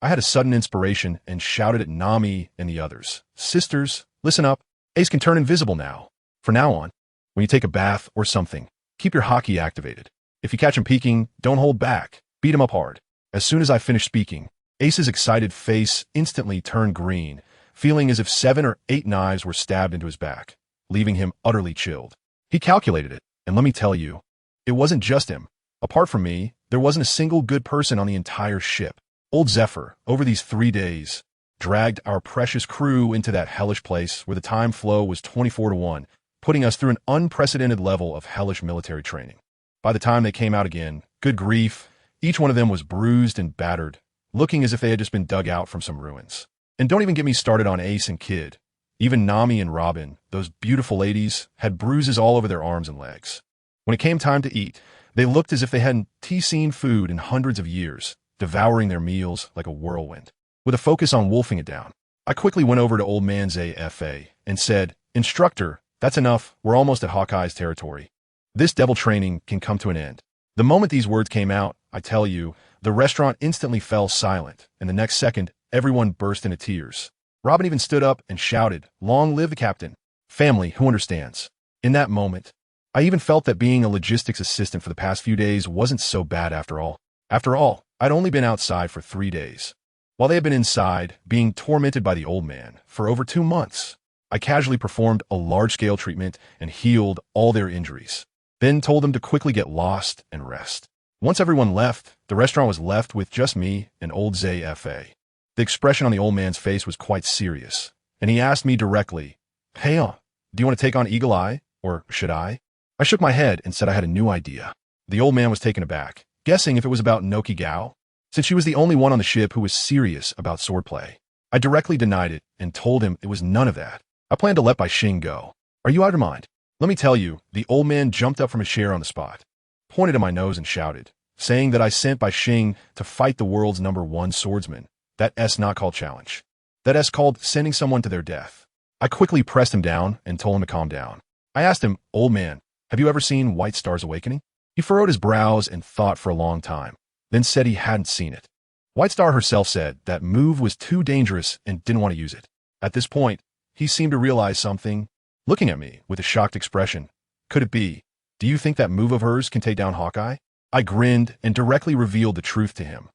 I had a sudden inspiration and shouted at Nami and the others. Sisters, listen up. Ace can turn invisible now. From now on, when you take a bath or something, keep your hockey activated. If you catch him peeking, don't hold back. Beat him up hard. As soon as I finished speaking, Ace's excited face instantly turned green, feeling as if 7 or 8 knives were stabbed into his back, leaving him utterly chilled. He calculated it, and let me tell you, it wasn't just him. Apart from me, there wasn't a single good person on the entire ship. Old Zephyr, over these 3 days, dragged our precious crew into that hellish place where the time flow was 24-1, putting us through an unprecedented level of hellish military training. By the time they came out again, good grief, each one of them was bruised and battered, looking as if they had just been dug out from some ruins. And don't even get me started on Ace and Kid. Even Nami and Robin, those beautiful ladies, had bruises all over their arms and legs. When it came time to eat, they looked as if they hadn't seen food in hundreds of years, devouring their meals like a whirlwind. With a focus on wolfing it down, I quickly went over to Old Man Zafa and said, Instructor, that's enough, we're almost at Hawkeye's territory. This devil training can come to an end. The moment these words came out, I tell you, the restaurant instantly fell silent, and the next second, everyone burst into tears. Robin even stood up and shouted, Long live the captain. Family, who understands? In that moment, I even felt that being a logistics assistant for the past few days wasn't so bad after all. After all, I'd only been outside for 3 days, while they had been inside, being tormented by the old man, for over 2 months. I casually performed a large-scale treatment and healed all their injuries, then told them to quickly get lost and rest. Once everyone left, the restaurant was left with just me and Old Zafa. The expression on the old man's face was quite serious, and he asked me directly, Hey, do you want to take on Eagle Eye, or should I? I shook my head and said I had a new idea. The old man was taken aback, guessing if it was about Noki Gao, since she was the only one on the ship who was serious about swordplay. I directly denied it and told him it was none of that. I planned to let Bai Xing go. Are you out of your mind? Let me tell you, the old man jumped up from his chair on the spot, pointed at my nose and shouted, saying that I sent Bai Xing to fight the world's #1 swordsman. That S not called challenge. That S called sending someone to their death. I quickly pressed him down and told him to calm down. I asked him, Old man, have you ever seen White Star's Awakening? He furrowed his brows and thought for a long time, then said he hadn't seen it. White Star herself said that move was too dangerous and didn't want to use it. At this point, he seemed to realize something, looking at me with a shocked expression. Could it be? Do you think that move of hers can take down Hawkeye? I grinned and directly revealed the truth to him.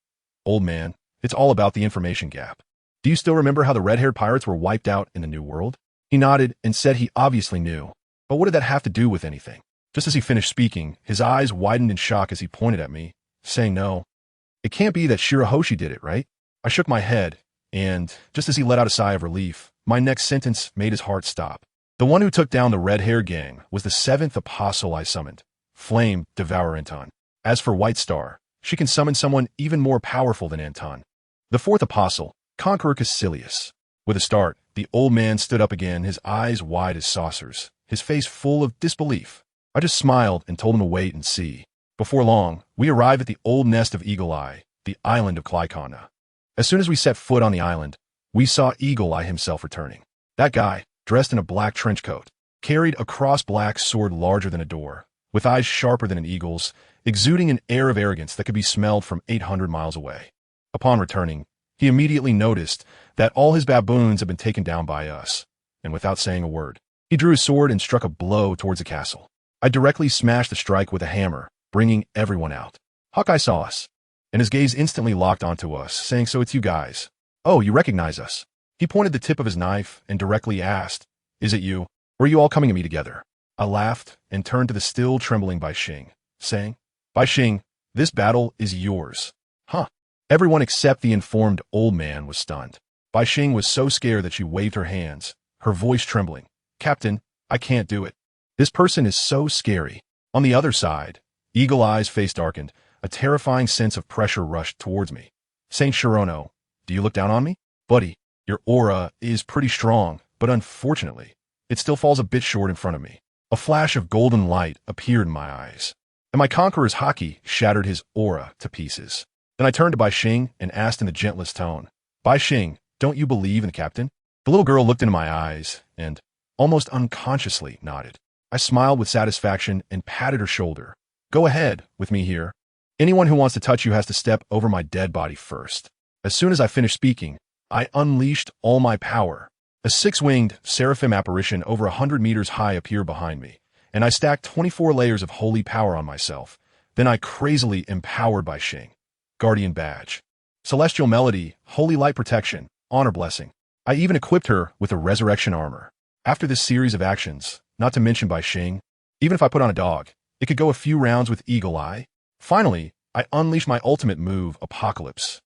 Old man, it's all about the information gap. Do you still remember how the red-haired pirates were wiped out in the New World? He nodded and said he obviously knew. But what did that have to do with anything? Just as he finished speaking, his eyes widened in shock as he pointed at me, saying no. It can't be that Shirahoshi did it, right? I shook my head, and, just as he let out a sigh of relief, my next sentence made his heart stop. The one who took down the red-hair gang was the 7th apostle I summoned, Flame Devourer Anton. As for White Star, she can summon someone even more powerful than Anton. The 4th apostle, Conqueror Caecilius. With a start, the old man stood up again, his eyes wide as saucers, his face full of disbelief. I just smiled and told him to wait and see. Before long, we arrived at the old nest of Eagle Eye, the island of Klykana. As soon as we set foot on the island, we saw Eagle Eye himself returning. That guy, dressed in a black trench coat, carried a cross-black sword larger than a door, with eyes sharper than an eagle's, exuding an air of arrogance that could be smelled from 800 miles away. Upon returning, he immediately noticed that all his baboons had been taken down by us, and without saying a word, he drew his sword and struck a blow towards the castle. I directly smashed the strike with a hammer, bringing everyone out. Hawkeye saw us, and his gaze instantly locked onto us, saying, So it's you guys. Oh, you recognize us. He pointed the tip of his knife and directly asked, Is it you? Or are you all coming at me together? I laughed and turned to the still trembling Bai Xing, saying, Bai Xing, this battle is yours. Huh. Everyone except the informed old man was stunned. Bai Xing was so scared that she waved her hands, her voice trembling. Captain, I can't do it. This person is so scary. On the other side, Eagle Eye's face darkened. A terrifying sense of pressure rushed towards me. Saint Chirono, do you look down on me? Buddy, your aura is pretty strong, but unfortunately, it still falls a bit short in front of me. A flash of golden light appeared in my eyes. and my conqueror's haki shattered his aura to pieces. Then I turned to Bai Xing and asked in the gentlest tone, Bai Xing, don't you believe in the captain? The little girl looked into my eyes and, almost unconsciously, nodded. I smiled with satisfaction and patted her shoulder. Go ahead with me here. Anyone who wants to touch you has to step over my dead body first. As soon as I finished speaking, I unleashed all my power. A six-winged seraphim apparition over 100 meters high appeared behind me, and I stacked 24 layers of holy power on myself. Then I crazily empowered Bai Xing. Guardian badge, celestial melody, holy light protection, honor blessing. I even equipped her with a resurrection armor. After this series of actions, not to mention Bai Xing, even if I put on a dog, it could go a few rounds with Eagle Eye. Finally, I unleashed my ultimate move, Apocalypse.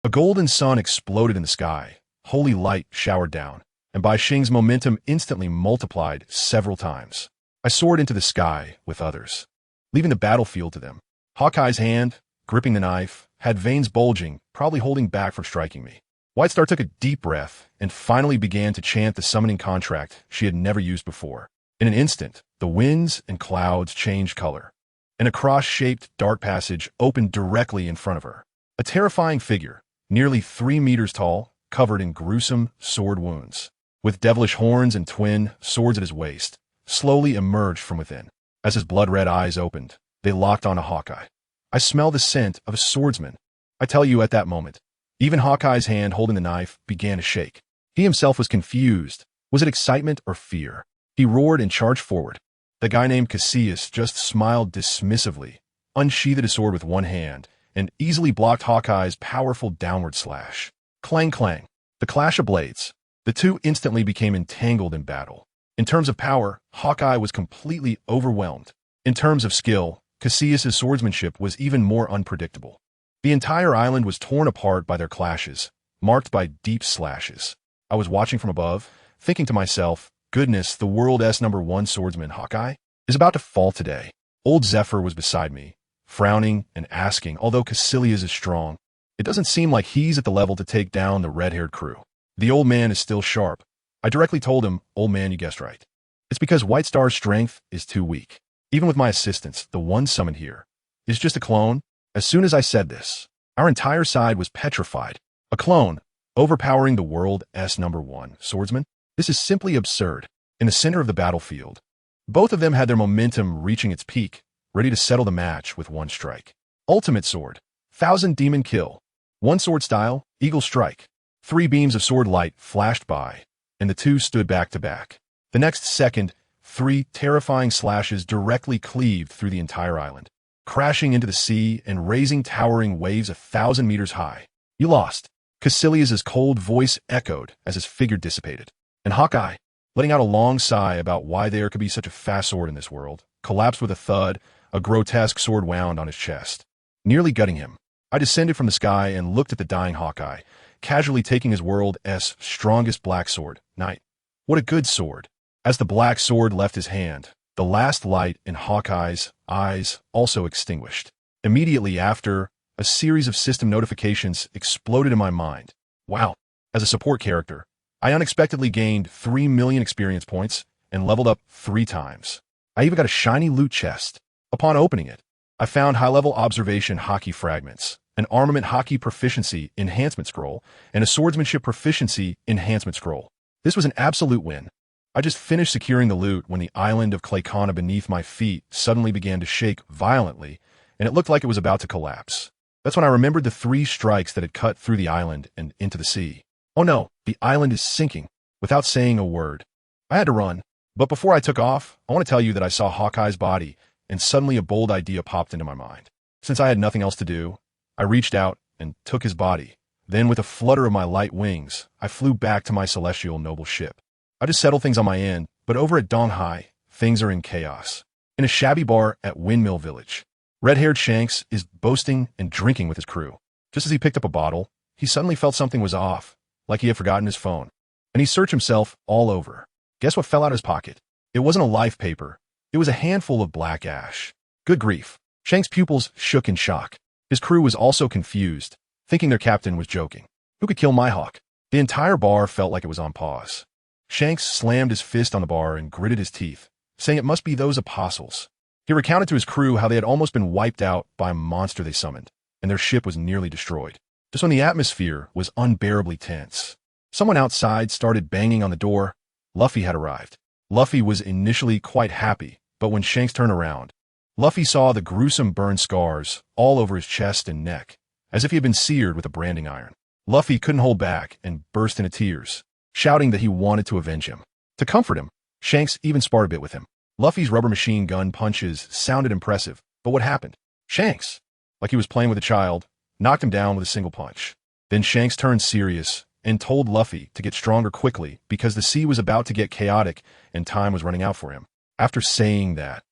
A golden sun exploded in the sky, holy light showered down, and Bai Xing's momentum instantly multiplied several times. I soared into the sky with others, leaving the battlefield to them. Hawkeye's hand, gripping the knife, had veins bulging, probably holding back from striking me. White Star took a deep breath and finally began to chant the summoning contract she had never used before. In an instant, the winds and clouds changed color, and a cross-shaped dark passage opened directly in front of her. A terrifying figure, nearly 3 meters tall, covered in gruesome sword wounds, with devilish horns and twin swords at his waist, slowly emerged from within. As his blood-red eyes opened, they locked onto Hawkeye. I smelled the scent of a swordsman. I tell you, at that moment, even Hawkeye's hand holding the knife began to shake. He himself was confused. Was it excitement or fear? He roared and charged forward. The guy named Cassius just smiled dismissively, unsheathed his sword with one hand, and easily blocked Hawkeye's powerful downward slash. Clang clang. The clash of blades. The two instantly became entangled in battle. In terms of power, Hawkeye was completely overwhelmed. In terms of skill, Cassius's swordsmanship was even more unpredictable. The entire island was torn apart by their clashes, marked by deep slashes. I was watching from above, thinking to myself, goodness, the world's #1 swordsman, Hawkeye, is about to fall today. Old Zephyr was beside me, frowning and asking, although Cassilius is strong, it doesn't seem like he's at the level to take down the red-haired crew. The old man is still sharp. I directly told him, old man, you guessed right. It's because White Star's strength is too weak. Even with my assistance, the one summoned here is just a clone. As soon as I said this, our entire side was petrified. A clone, overpowering the world's #1 swordsman? This is simply absurd. In the center of the battlefield, both of them had their momentum reaching its peak, ready to settle the match with one strike. Ultimate sword, 1,000 demon kill. One sword style, eagle strike. 3 beams of sword light flashed by, and the two stood back to back. The next second, 3 terrifying slashes directly cleaved through the entire island, crashing into the sea and raising towering waves 1,000 meters high. You lost. Cassilius's cold voice echoed as his figure dissipated. And Hawkeye, letting out a long sigh about why there could be such a fast sword in this world, collapsed with a thud, a grotesque sword wound on his chest, nearly gutting him. I descended from the sky and looked at the dying Hawkeye, casually taking his world's strongest black sword, Knight. What a good sword. As the black sword left his hand, the last light in Hawkeye's eyes also extinguished. Immediately after, a series of system notifications exploded in my mind. Wow. As a support character, I unexpectedly gained 3 million experience points and leveled up 3 times. I even got a shiny loot chest. Upon opening it, I found high-level observation hockey fragments, an armament hockey proficiency enhancement scroll, and a swordsmanship proficiency enhancement scroll. This was an absolute win. I just finished securing the loot when the island of Claykana beneath my feet suddenly began to shake violently, and it looked like it was about to collapse. That's when I remembered the 3 strikes that had cut through the island and into the sea. Oh no, the island is sinking. Without saying a word, I had to run. But before I took off, I want to tell you that I saw Hawkeye's body, and suddenly a bold idea popped into my mind. Since I had nothing else to do, I reached out and took his body. Then, with a flutter of my light wings, I flew back to my celestial noble ship. I just settled things on my end, but over at Donghai, things are in chaos. In a shabby bar at Windmill Village, red-haired Shanks is boasting and drinking with his crew. Just as he picked up a bottle, he suddenly felt something was off, like he had forgotten his phone. And he searched himself all over. Guess what fell out of his pocket? It wasn't a life paper. It was a handful of black ash. Good grief. Shank's pupils shook in shock. His crew was also confused, thinking their captain was joking. Who could kill my hawk? The entire bar felt like it was on pause. Shanks slammed his fist on the bar and gritted his teeth, saying it must be those apostles. He recounted to his crew how they had almost been wiped out by a monster they summoned, and their ship was nearly destroyed. Just when the atmosphere was unbearably tense, someone outside started banging on the door. Luffy had arrived. Luffy was initially quite happy, but when Shanks turned around, Luffy saw the gruesome burn scars all over his chest and neck, as if he had been seared with a branding iron. Luffy couldn't hold back and burst into tears, shouting that he wanted to avenge him. To comfort him, Shanks even sparred a bit with him. Luffy's rubber machine gun punches sounded impressive, but what happened? Shanks, like he was playing with a child, knocked him down with a single punch. Then Shanks turned serious and told Luffy to get stronger quickly because the sea was about to get chaotic and time was running out for him. After saying that,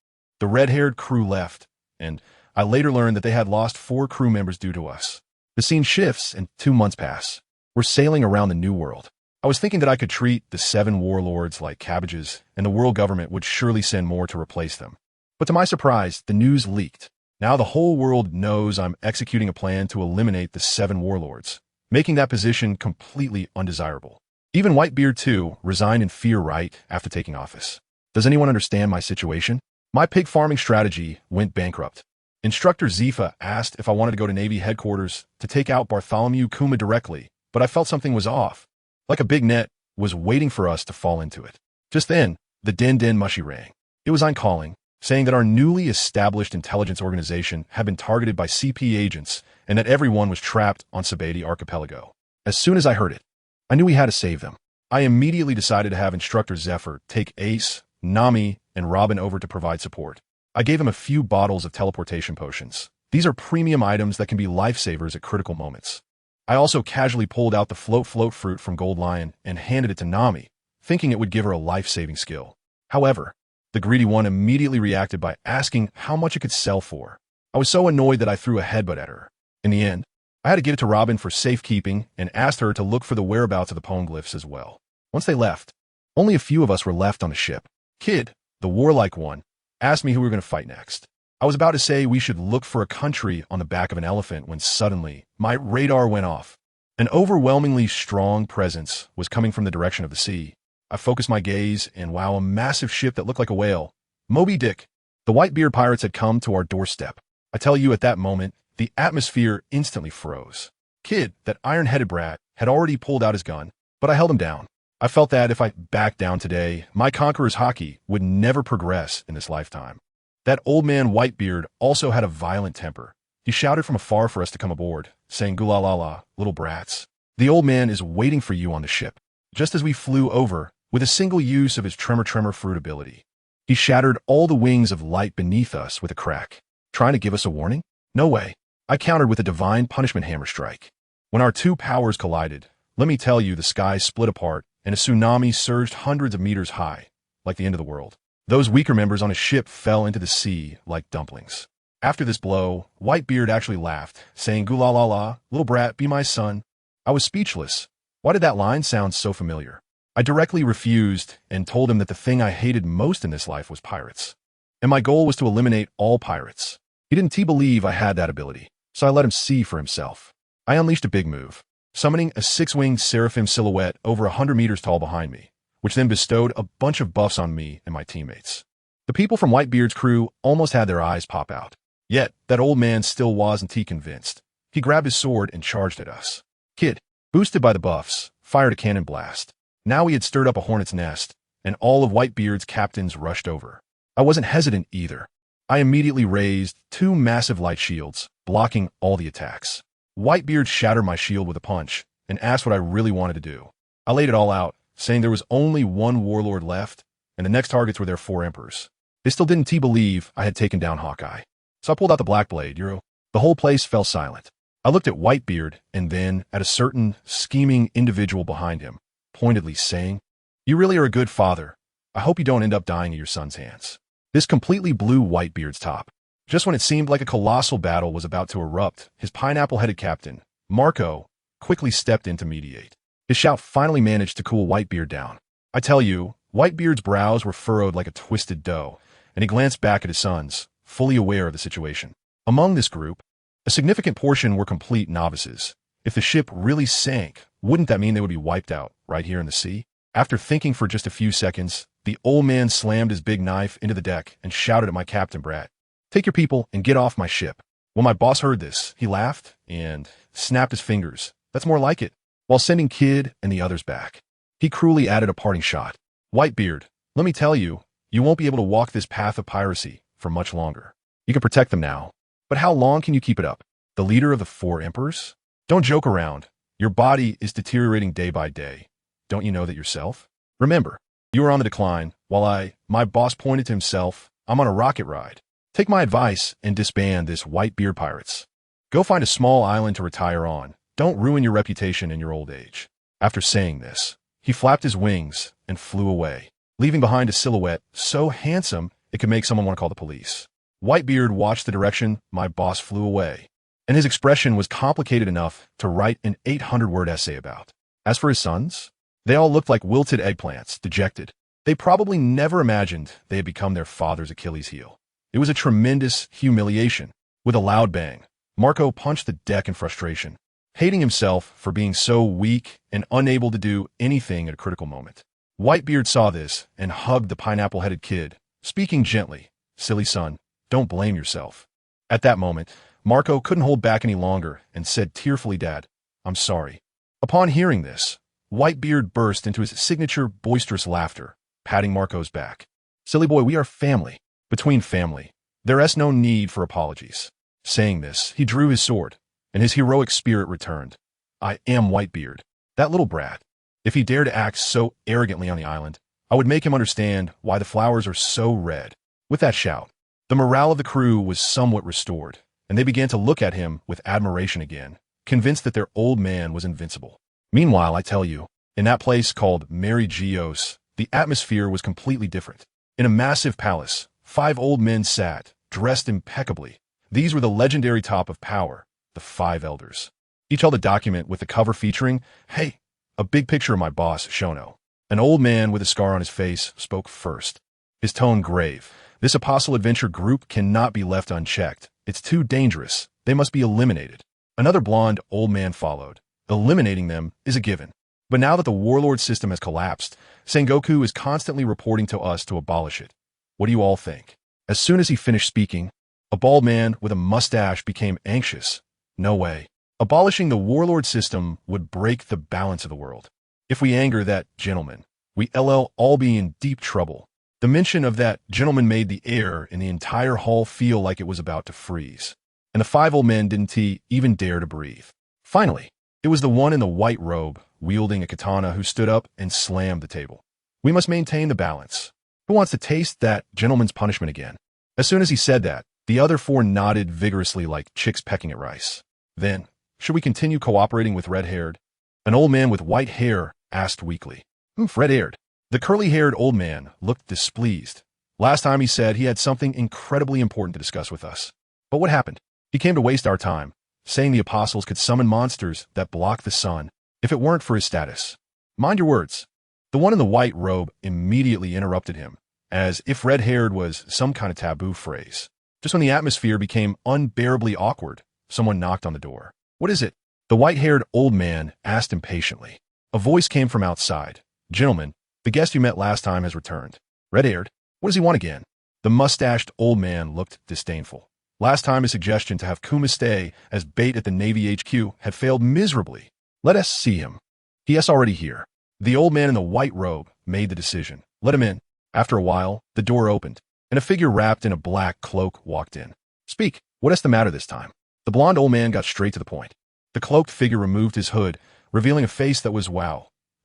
the red-haired crew left, and I later learned that they had lost 4 crew members due to us. The scene shifts and 2 months pass. We're sailing around the New World. I was thinking that I could treat the 7 warlords like cabbages, and the world government would surely send more to replace them. But to my surprise, the news leaked. Now the whole world knows I'm executing a plan to eliminate the 7 warlords, making that position completely undesirable. Even Whitebeard, too, resigned in fear right after taking office. Does anyone understand my situation? My pig farming strategy went bankrupt. Instructor Zifa asked if I wanted to go to Navy headquarters to take out Bartholomew Kuma directly, but I felt something was off. Like a big net was waiting for us to fall into it. Just then, the Den Mushy rang. It was Ein calling, saying that our newly established intelligence organization had been targeted by CP agents and that everyone was trapped on Sabeti Archipelago. As soon as I heard it, I knew we had to save them. I immediately decided to have Instructor Zephyr take Ace, Nami, and Robin over to provide support. I gave him a few bottles of teleportation potions. These are premium items that can be lifesavers at critical moments. I also casually pulled out the float fruit from Gold Lion and handed it to Nami, thinking it would give her a life-saving skill. However, the greedy one immediately reacted by asking how much it could sell for. I was so annoyed that I threw a headbutt at her. In the end, I had to give it to Robin for safekeeping and asked her to look for the whereabouts of the poneglyphs as well. Once they left, only a few of us were left on the ship. Kid, the warlike one, asked me who we were going to fight next. I was about to say we should look for a country on the back of an elephant when suddenly my radar went off. An overwhelmingly strong presence was coming from the direction of the sea. I focused my gaze, and wow, a massive ship that looked like a whale. Moby Dick. The Whitebeard pirates had come to our doorstep. I tell you, at that moment, the atmosphere instantly froze. Kid, that iron-headed brat, had already pulled out his gun, but I held him down. I felt that if I backed down today, my conqueror's hockey would never progress in this lifetime. That old man Whitebeard also had a violent temper. He shouted from afar for us to come aboard, saying, "Gula-la-la, little brats. The old man is waiting for you on the ship." Just as we flew over, with a single use of his tremor fruit ability, he shattered all the wings of light beneath us with a crack. Trying to give us a warning? No way. I countered with a divine punishment hammer strike. When our 2 powers collided, let me tell you, the sky split apart and a tsunami surged hundreds of meters high, like the end of the world. Those weaker members on his ship fell into the sea like dumplings. After this blow, Whitebeard actually laughed, saying, "Gula-la-la, little brat, be my son." I was speechless. Why did that line sound so familiar? I directly refused and told him that the thing I hated most in this life was pirates, and my goal was to eliminate all pirates. He didn't believe I had that ability, so I let him see for himself. I unleashed a big move, summoning a 6-winged seraphim silhouette over 100 meters tall behind me, which then bestowed a bunch of buffs on me and my teammates. The people from Whitebeard's crew almost had their eyes pop out. Yet, that old man still wasn't convinced. He grabbed his sword and charged at us. Kid, boosted by the buffs, fired a cannon blast. Now he had stirred up a hornet's nest, and all of Whitebeard's captains rushed over. I wasn't hesitant either. I immediately raised 2 massive light shields, blocking all the attacks. Whitebeard shattered my shield with a punch and asked what I really wanted to do. I laid it all out, saying there was only 1 warlord left, and the next targets were their 4 emperors. They still didn't believe I had taken down Hawkeye. So I pulled out the black blade, The whole place fell silent. I looked at Whitebeard and then at a certain scheming individual behind him, pointedly saying, "You really are a good father. I hope you don't end up dying at your son's hands." This completely blew Whitebeard's top. Just when it seemed like a colossal battle was about to erupt, his pineapple-headed captain, Marco, quickly stepped in to mediate. His shout finally managed to cool Whitebeard down. I tell you, Whitebeard's brows were furrowed like a twisted dough, and he glanced back at his sons, fully aware of the situation. Among this group, a significant portion were complete novices. If the ship really sank, wouldn't that mean they would be wiped out right here in the sea? After thinking for just a few seconds, The old man slammed his big knife into the deck and shouted at my captain brat, "Take your people and get off my ship." When my boss heard this, he laughed and snapped his fingers. "That's more like it," while sending Kid and the others back. He cruelly added a parting shot. "Whitebeard, let me tell you, you won't be able to walk this path of piracy for much longer. You can protect them now, but how long can you keep it up? The leader of the 4 emperors? Don't joke around. Your body is deteriorating day by day. Don't you know that yourself? Remember, you are on the decline, while my boss pointed to himself, I'm on a rocket ride. Take my advice and disband this Whitebeard pirates. Go find a small island to retire on. Don't ruin your reputation in your old age." After saying this, he flapped his wings and flew away, leaving behind a silhouette so handsome it could make someone want to call the police. Whitebeard watched the direction my boss flew away, and his expression was complicated enough to write an 800-word essay about. As for his sons, they all looked like wilted eggplants, dejected. They probably never imagined they had become their father's Achilles heel. It was a tremendous humiliation. With a loud bang, Marco punched the deck in frustration, hating himself for being so weak and unable to do anything at a critical moment. Whitebeard saw this and hugged the pineapple-headed kid, speaking gently, "Silly son, don't blame yourself." At that moment, Marco couldn't hold back any longer and said tearfully, "Dad, I'm sorry." Upon hearing this, Whitebeard burst into his signature boisterous laughter, patting Marco's back. "Silly boy, we are family. Between family, there is no need for apologies." Saying this, he drew his sword, and his heroic spirit returned. "I am Whitebeard, that little brat. If he dared to act so arrogantly on the island, I would make him understand why the flowers are so red." With that shout, the morale of the crew was somewhat restored, and they began to look at him with admiration again, convinced that their old man was invincible. Meanwhile, I tell you, in that place called Mary Geos, the atmosphere was completely different. In a massive palace, 5 old men sat, dressed impeccably. These were the legendary top of power, the 5 elders. Each held a document with the cover featuring, "Hey, a big picture of my boss, Shono." An old man with a scar on his face spoke first, his tone grave. "This apostle adventure group cannot be left unchecked. It's too dangerous. They must be eliminated." Another blonde old man followed. "Eliminating them is a given. But now that the warlord system has collapsed, Sengoku is constantly reporting to us to abolish it. What do you all think?" As soon as he finished speaking, a bald man with a mustache became anxious. "No way. Abolishing the warlord system would break the balance of the world. If we anger that gentleman, we'll all be in deep trouble." The mention of that gentleman made the air in the entire hall feel like it was about to freeze, and the 5 old men didn't even dare to breathe. Finally, it was the one in the white robe, wielding a katana, who stood up and slammed the table. "We must maintain the balance. Who wants to taste that gentleman's punishment again?" As soon as he said that, the other 4 nodded vigorously like chicks pecking at rice. "Then, should we continue cooperating with red-haired?" An old man with white hair asked weakly. Red-haired." The curly-haired old man looked displeased. "Last time he said he had something incredibly important to discuss with us. But what happened? He came to waste our time, saying the apostles could summon monsters that block the sun if it weren't for his status." "Mind your words." The one in the white robe immediately interrupted him, as if red-haired was some kind of taboo phrase. Just when the atmosphere became unbearably awkward, someone knocked on the door. "What is it?" the white-haired old man asked impatiently. A voice came from outside. "Gentlemen, the guest you met last time has returned." "Red-haired? What does he want again?" The mustached old man looked disdainful. Last time his suggestion to have Kuma stay as bait at the Navy HQ had failed miserably. "Let us see him." "He is already here." The old man in the white robe made the decision. "Let him in." After a while, the door opened, and a figure wrapped in a black cloak walked in. "Speak, what is the matter this time?" The blonde old man got straight to the point. The cloaked figure removed his hood, revealing a face that was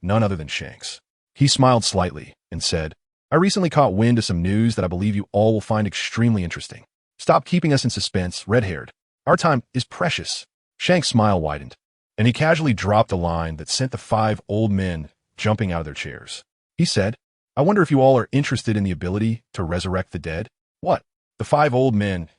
none other than Shanks. He smiled slightly and said, "I recently caught wind of some news that I believe you all will find extremely interesting. Stop keeping us in suspense, red-haired. Our time is precious." Shanks' smile widened, and he casually dropped a line that sent the 5 old men jumping out of their chairs. He said, "I wonder if you all are interested in the ability to resurrect the dead?" "What?" The 5 old men's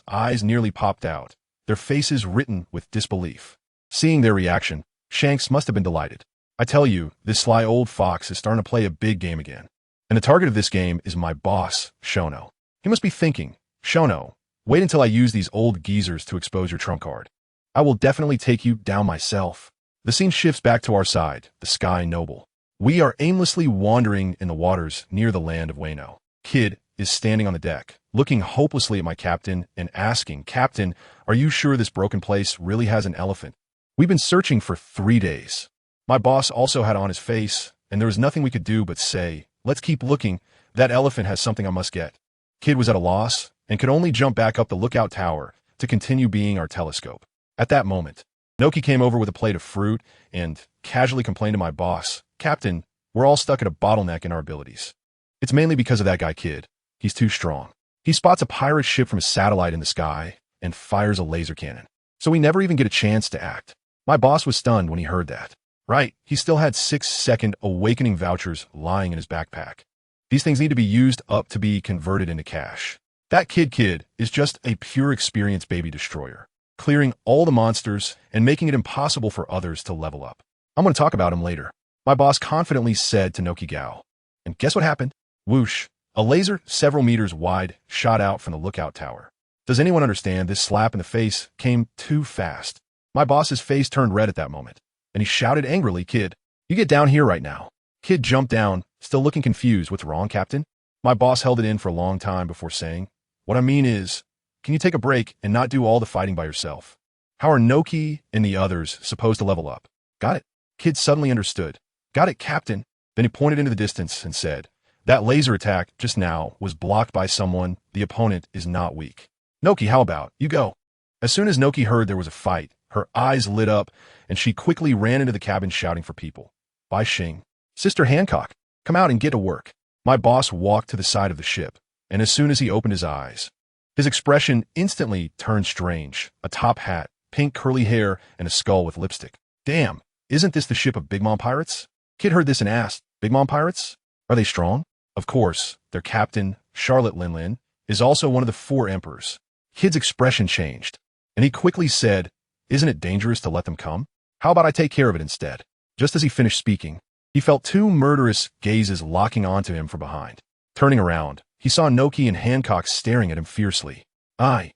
eyes nearly popped out, their faces written with disbelief. Seeing their reaction, Shanks must have been delighted. "I tell you, this sly old fox is starting to play a big game again. And the target of this game is my boss, Shono. He must be thinking, 'Shono, wait until I use these old geezers to expose your trump card. I will definitely take you down myself.'" The scene shifts back to our side, the sky noble. We are aimlessly wandering in the waters near the land of Wayno. Kid is standing on the deck, looking hopelessly at my captain and asking, "Captain, are you sure this broken place really has an elephant? We've been searching for 3 days." My boss also had on his face, and there was nothing we could do but say, "Let's keep looking. That elephant has something I must get." Kid was at a loss and could only jump back up the lookout tower to continue being our telescope. At that moment, Noki came over with a plate of fruit and casually complained to my boss, "Captain, we're all stuck at a bottleneck in our abilities. It's mainly because of that guy Kid. He's too strong. He spots a pirate ship from a satellite in the sky and fires a laser cannon. So we never even get a chance to act." My boss was stunned when he heard that. Right, he still had 6-second awakening vouchers lying in his backpack. These things need to be used up to be converted into cash. That Kid is just a pure experience baby destroyer, clearing all the monsters and making it impossible for others to level up. I'm going to talk about him later. My boss confidently said to Noki Gao. And guess what happened? Whoosh. A laser several meters wide shot out from the lookout tower. Does anyone understand this slap in the face came too fast? My boss's face turned red at that moment, and he shouted angrily, "Kid, you get down here right now." Kid jumped down, still looking confused. "What's wrong, Captain?" My boss held it in for a long time before saying, "What I mean is, can you take a break and not do all the fighting by yourself? How are Noki and the others supposed to level up?" "Got it." Kid suddenly understood. "Got it, Captain." Then he pointed into the distance and said, "That laser attack just now was blocked by someone. The opponent is not weak. Noki, how about you go?" As soon as Noki heard there was a fight, her eyes lit up, and she quickly ran into the cabin shouting for people. "Bai Xing, Sister Hancock, come out and get to work." My boss walked to the side of the ship, and as soon as he opened his eyes, his expression instantly turned strange. A top hat, pink curly hair, and a skull with lipstick. "Damn, isn't this the ship of Big Mom pirates?" Kid heard this and asked, "Big Mom pirates? Are they strong?" Of course, their captain, Charlotte Linlin, is also one of the 4 emperors. Kid's expression changed, and he quickly said, "Isn't it dangerous to let them come? How about I take care of it instead?" Just as he finished speaking, he felt 2 murderous gazes locking onto him from behind. Turning around, he saw Noki and Hancock staring at him fiercely. I'm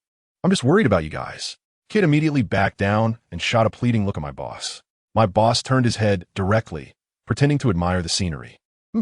just worried about you guys." Kid immediately backed down and shot a pleading look at my boss. My boss turned his head directly, pretending to admire the scenery.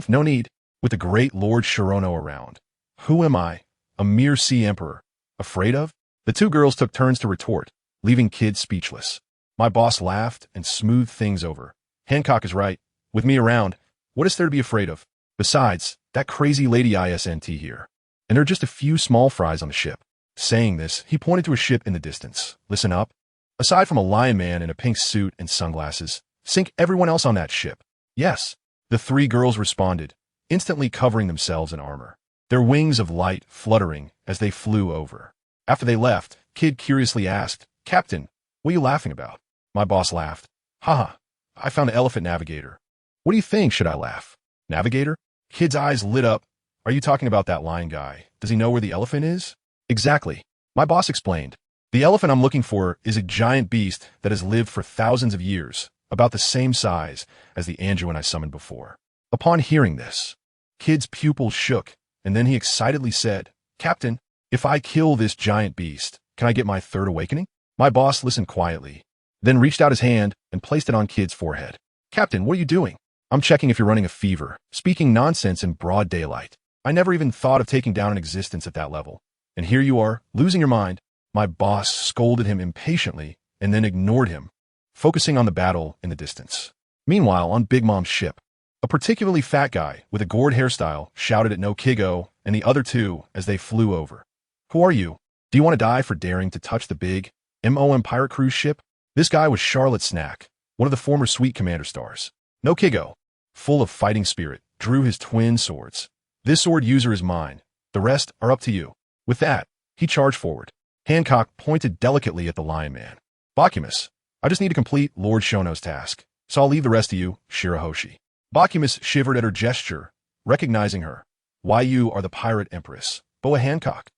"No need. With the great Lord Shirono around. Who am I, a mere sea emperor, afraid of?" The 2 girls took turns to retort, leaving Kid speechless. My boss laughed and smoothed things over. "Hancock is right. With me around, what is there to be afraid of? Besides, that crazy lady ISNT here. And there are just a few small fries on the ship." Saying this, he pointed to a ship in the distance. "Listen up. Aside from a lion man in a pink suit and sunglasses, sink everyone else on that ship." "Yes." The 3 girls responded, instantly covering themselves in armor, their wings of light fluttering as they flew over. After they left, Kid curiously asked, "Captain, what are you laughing about?" My boss laughed. "Haha, I found an elephant navigator." "What do you think? Should I laugh?" "Navigator?" Kid's eyes lit up. "Are you talking about that lion guy? Does he know where the elephant is?" "Exactly." My boss explained. "The elephant I'm looking for is a giant beast that has lived for thousands of years, about the same size as the Anduin I summoned before." Upon hearing this, Kid's pupils shook, and then he excitedly said, "Captain, if I kill this giant beast, can I get my 3rd awakening?" My boss listened quietly, then reached out his hand and placed it on Kid's forehead. "Captain, what are you doing?" "I'm checking if you're running a fever, speaking nonsense in broad daylight. I never even thought of taking down an existence at that level. And here you are, losing your mind." My boss scolded him impatiently and then ignored him, focusing on the battle in the distance. Meanwhile, on Big Mom's ship, a particularly fat guy with a gourd hairstyle shouted at Nokigo and the other 2 as they flew over. "Who are you? Do you want to die for daring to touch the big MOM pirate cruise ship?" This guy was Charlotte Snack, one of the former Sweet Commander stars. Nokigo, full of fighting spirit, drew his twin swords. "This sword user is mine. The rest are up to you." With that, he charged forward. Hancock pointed delicately at the Lion Man. "Bakumus, I just need to complete Lord Shono's task, so I'll leave the rest to you, Shirahoshi." Bakumus shivered at her gesture, recognizing her. "Why, you are the pirate empress, Boa Hancock.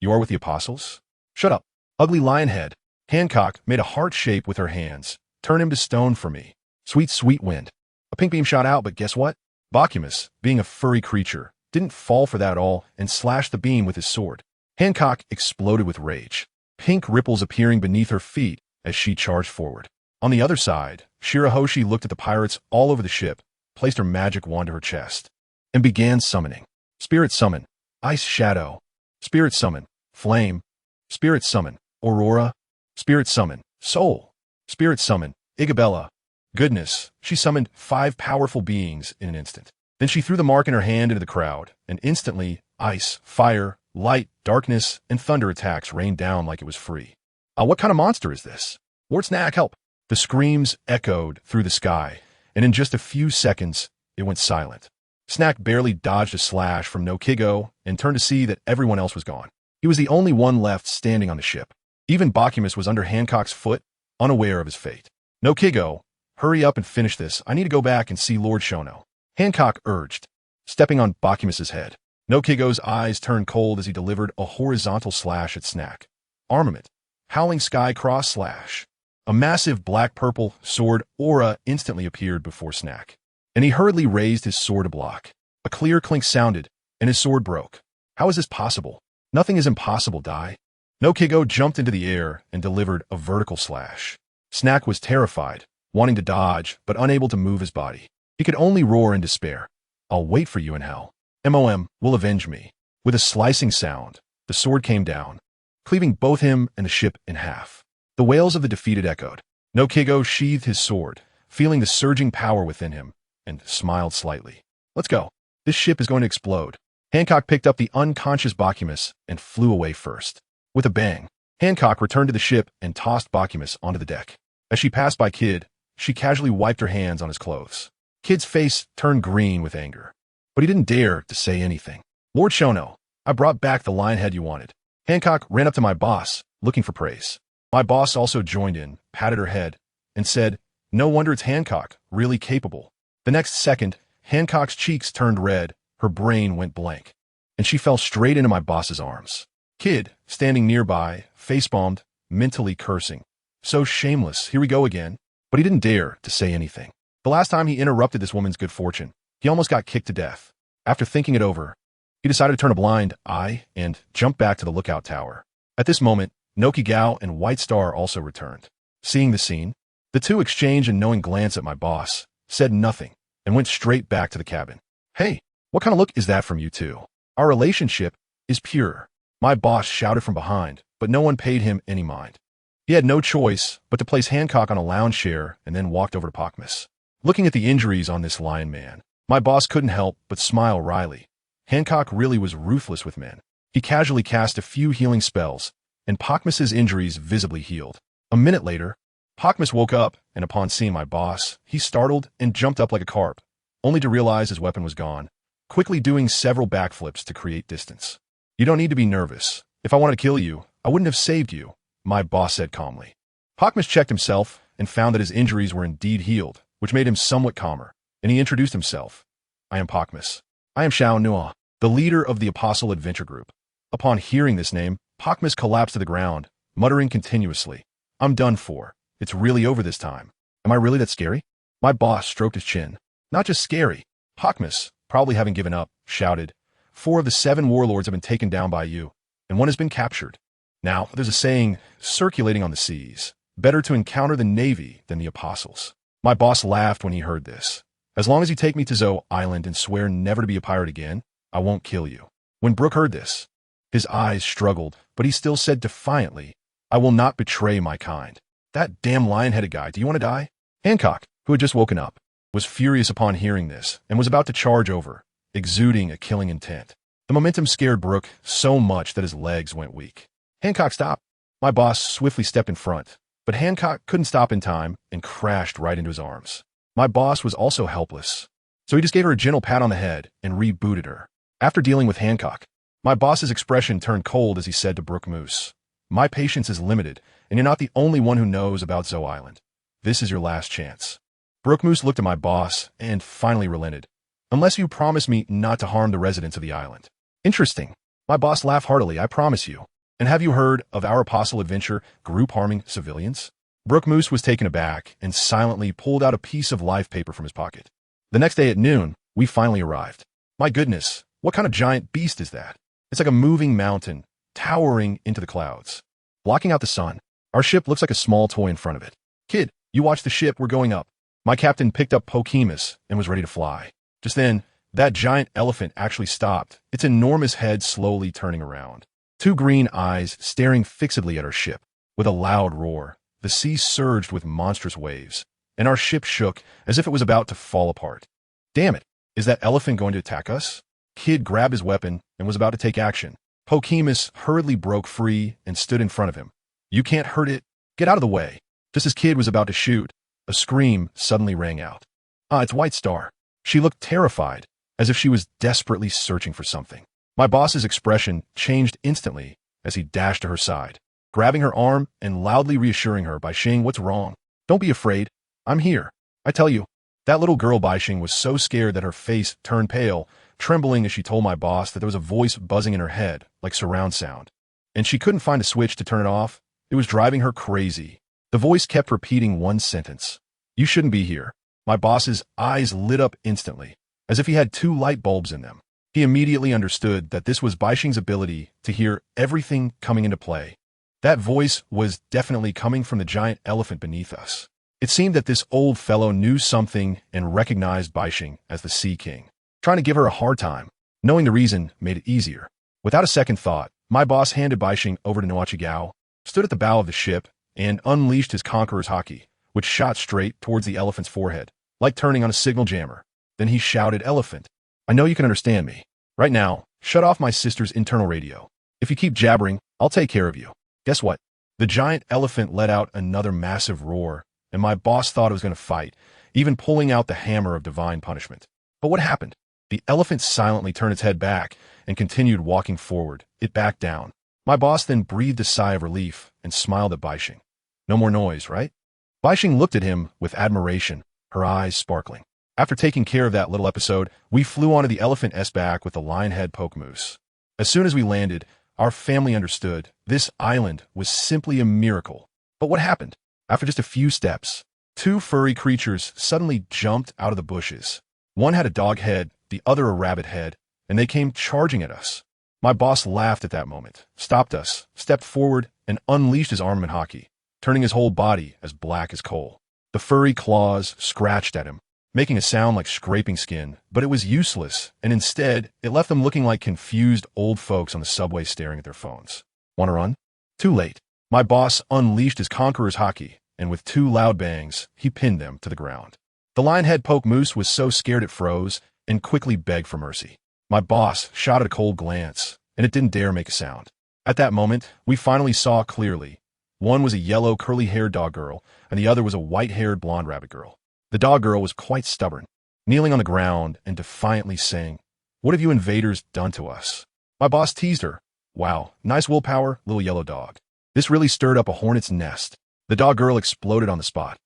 You are with the apostles?" "Shut up, ugly lion head." Hancock made a heart shape with her hands. "Turn him to stone for me. Sweet, sweet wind." A pink beam shot out, but guess what? Bakumus, being a furry creature, didn't fall for that at all and slashed the beam with his sword. Hancock exploded with rage, pink ripples appearing beneath her feet as she charged forward. On the other side, Shirahoshi looked at the pirates all over the ship placed her magic wand to her chest, and began summoning. Spirit summon, Ice Shadow. Spirit summon, Flame. Spirit summon, Aurora. Spirit summon, Soul. Spirit summon, Isabella. Goodness, she summoned 5 powerful beings in an instant. Then she threw the mark in her hand into the crowd, and instantly, ice, fire, light, darkness, and thunder attacks rained down like it was free. What kind of monster is this? Lord Snack, help! The screams echoed through the sky, and in just a few seconds, it went silent. Snack barely dodged a slash from No Kigo and turned to see that everyone else was gone. He was the only one left standing on the ship. Even Bacchus was under Hancock's foot, unaware of his fate. No Kigo, hurry up and finish this. I need to go back and see Lord Shono. Hancock urged, stepping on Bacchus's head. No Kigo's eyes turned cold as he delivered a horizontal slash at Snack. Armament. Howling Sky Cross Slash. A massive black-purple sword aura instantly appeared before Snack, and he hurriedly raised his sword to block. A clear clink sounded, and his sword broke. How is this possible? Nothing is impossible, Dai. No Kigo jumped into the air and delivered a vertical slash. Snack was terrified, wanting to dodge, but unable to move his body. He could only roar in despair. I'll wait for you in hell. MOM will avenge me. With a slicing sound, the sword came down, cleaving both him and the ship in half. The wails of the defeated echoed. No Kigo sheathed his sword, feeling the surging power within him, and smiled slightly. Let's go. This ship is going to explode. Hancock picked up the unconscious Bacchus and flew away first. With a bang, Hancock returned to the ship and tossed Bacchus onto the deck. As she passed by Kid, she casually wiped her hands on his clothes. Kid's face turned green with anger, but he didn't dare to say anything. Lord Shono, I brought back the lion head you wanted. Hancock ran up to my boss, looking for praise. My boss also joined in, patted her head, and said, no wonder it's Hancock, really capable. The next second, Hancock's cheeks turned red, her brain went blank, and she fell straight into my boss's arms. Kid, standing nearby, facepalmed, mentally cursing. So shameless, here we go again. But he didn't dare to say anything. The last time he interrupted this woman's good fortune, he almost got kicked to death. After thinking it over, he decided to turn a blind eye and jump back to the lookout tower. At this moment, Nokigao and White Star also returned. Seeing the scene, the two exchanged a knowing glance at my boss, said nothing, and went straight back to the cabin. Hey, what kind of look is that from you two? Our relationship is pure. My boss shouted from behind, but no one paid him any mind. He had no choice but to place Hancock on a lounge chair and then walked over to Bacchus. Looking at the injuries on this lion man, my boss couldn't help but smile wryly. Hancock really was ruthless with men. He casually cast a few healing spells, and Bacchus's injuries visibly healed. A minute later, Bacchus woke up, and upon seeing my boss, he startled and jumped up like a carp, only to realize his weapon was gone, quickly doing several backflips to create distance. You don't need to be nervous. If I wanted to kill you, I wouldn't have saved you, my boss said calmly. Bacchus checked himself and found that his injuries were indeed healed, which made him somewhat calmer, and he introduced himself. I am Bacchus. I am Xiao Nuothe, the leader of the Apostle Adventure Group. Upon hearing this name, Bacchus collapsed to the ground, muttering continuously. I'm done for. It's really over this time. Am I really that scary? My boss stroked his chin. Not just scary. Bacchus, probably having given up, shouted, 4 of the 7 warlords have been taken down by you, and 1 has been captured. Now, there's a saying circulating on the seas, better to encounter the Navy than the Apostles. My boss laughed when he heard this. As long as you take me to Zo Island and swear never to be a pirate again, I won't kill you. When Brooke heard this, his eyes struggled, but he still said defiantly, I will not betray my kind. That damn lion-headed guy, do you want to die? Hancock, who had just woken up, was furious upon hearing this and was about to charge over, exuding a killing intent. The momentum scared Brooke so much that his legs went weak. Hancock, stop. My boss swiftly stepped in front, but Hancock couldn't stop in time and crashed right into his arms. My boss was also helpless, so he just gave her a gentle pat on the head and rebooted her. After dealing with Hancock, my boss's expression turned cold as he said to Brooke Moose, my patience is limited, and you're not the only one who knows about Zo Island. This is your last chance. Brooke Moose looked at my boss and finally relented. Unless you promise me not to harm the residents of the island. Interesting. My boss laughed heartily, I promise you. And have you heard of our Apostle Adventure group harming civilians? Brooke Moose was taken aback and silently pulled out a piece of life paper from his pocket. The next day at noon, we finally arrived. My goodness, what kind of giant beast is that? It's like a moving mountain, towering into the clouds. Blocking out the sun, our ship looks like a small toy in front of it. Kid, you watch the ship, we're going up. My captain picked up Pokemus and was ready to fly. Just then, that giant elephant actually stopped, its enormous head slowly turning around. Two green eyes staring fixedly at our ship. With a loud roar, the sea surged with monstrous waves, and our ship shook as if it was about to fall apart. Damn it, is that elephant going to attack us? Kid grabbed his weapon and was about to take action. Pokemus hurriedly broke free and stood in front of him. You can't hurt it. Get out of the way. Just as Kid was about to shoot, a scream suddenly rang out. It's White Star. She looked terrified, as if she was desperately searching for something. My boss's expression changed instantly as he dashed to her side, grabbing her arm and loudly reassuring her by saying, "What's wrong? Don't be afraid. I'm here. I tell you." That little girl Baixing was so scared that her face turned pale, trembling as she told my boss that there was a voice buzzing in her head, like surround sound. And she couldn't find a switch to turn it off. It was driving her crazy. The voice kept repeating one sentence. "You shouldn't be here." My boss's eyes lit up instantly, as if he had two light bulbs in them. He immediately understood that this was Baixing's ability to hear everything coming into play. That voice was definitely coming from the giant elephant beneath us. It seemed that this old fellow knew something and recognized Baixing as the Sea King, trying to give her a hard time. Knowing the reason made it easier. Without a second thought, my boss handed Baixing over to Nuothe, stood at the bow of the ship, and unleashed his Conqueror's Haki, which shot straight towards the elephant's forehead, like turning on a signal jammer. Then he shouted, "Elephant, I know you can understand me. Right now, shut off my sister's internal radio. If you keep jabbering, I'll take care of you." Guess what? The giant elephant let out another massive roar, and my boss thought it was going to fight, even pulling out the hammer of divine punishment. But what happened? The elephant silently turned its head back and continued walking forward. It backed down. My boss then breathed a sigh of relief and smiled at Baixing. No more noise, right? Baixing looked at him with admiration, her eyes sparkling. After taking care of that little episode, we flew onto the elephant's back with the lionhead Pokemoose. As soon as we landed, our family understood this island was simply a miracle. But what happened? After just a few steps, two furry creatures suddenly jumped out of the bushes. One had a dog head, the other a rabbit head, and they came charging at us. My boss laughed at that moment, stopped us, stepped forward, and unleashed his armament Haki, turning his whole body as black as coal. The furry claws scratched at him, making a sound like scraping skin, but it was useless, and instead, it left them looking like confused old folks on the subway staring at their phones. Want to run? Too late. My boss unleashed his Conqueror's Haki, and with two loud bangs, he pinned them to the ground. The lionhead Pokemoose was so scared it froze and quickly begged for mercy. My boss shot it a cold glance, and it didn't dare make a sound. At that moment, we finally saw clearly. One was a yellow curly-haired dog girl, and the other was a white-haired blonde rabbit girl. The dog girl was quite stubborn, kneeling on the ground and defiantly saying, "What have you invaders done to us?" My boss teased her. "Wow, nice willpower, little yellow dog." This really stirred up a hornet's nest. The dog girl exploded on the spot.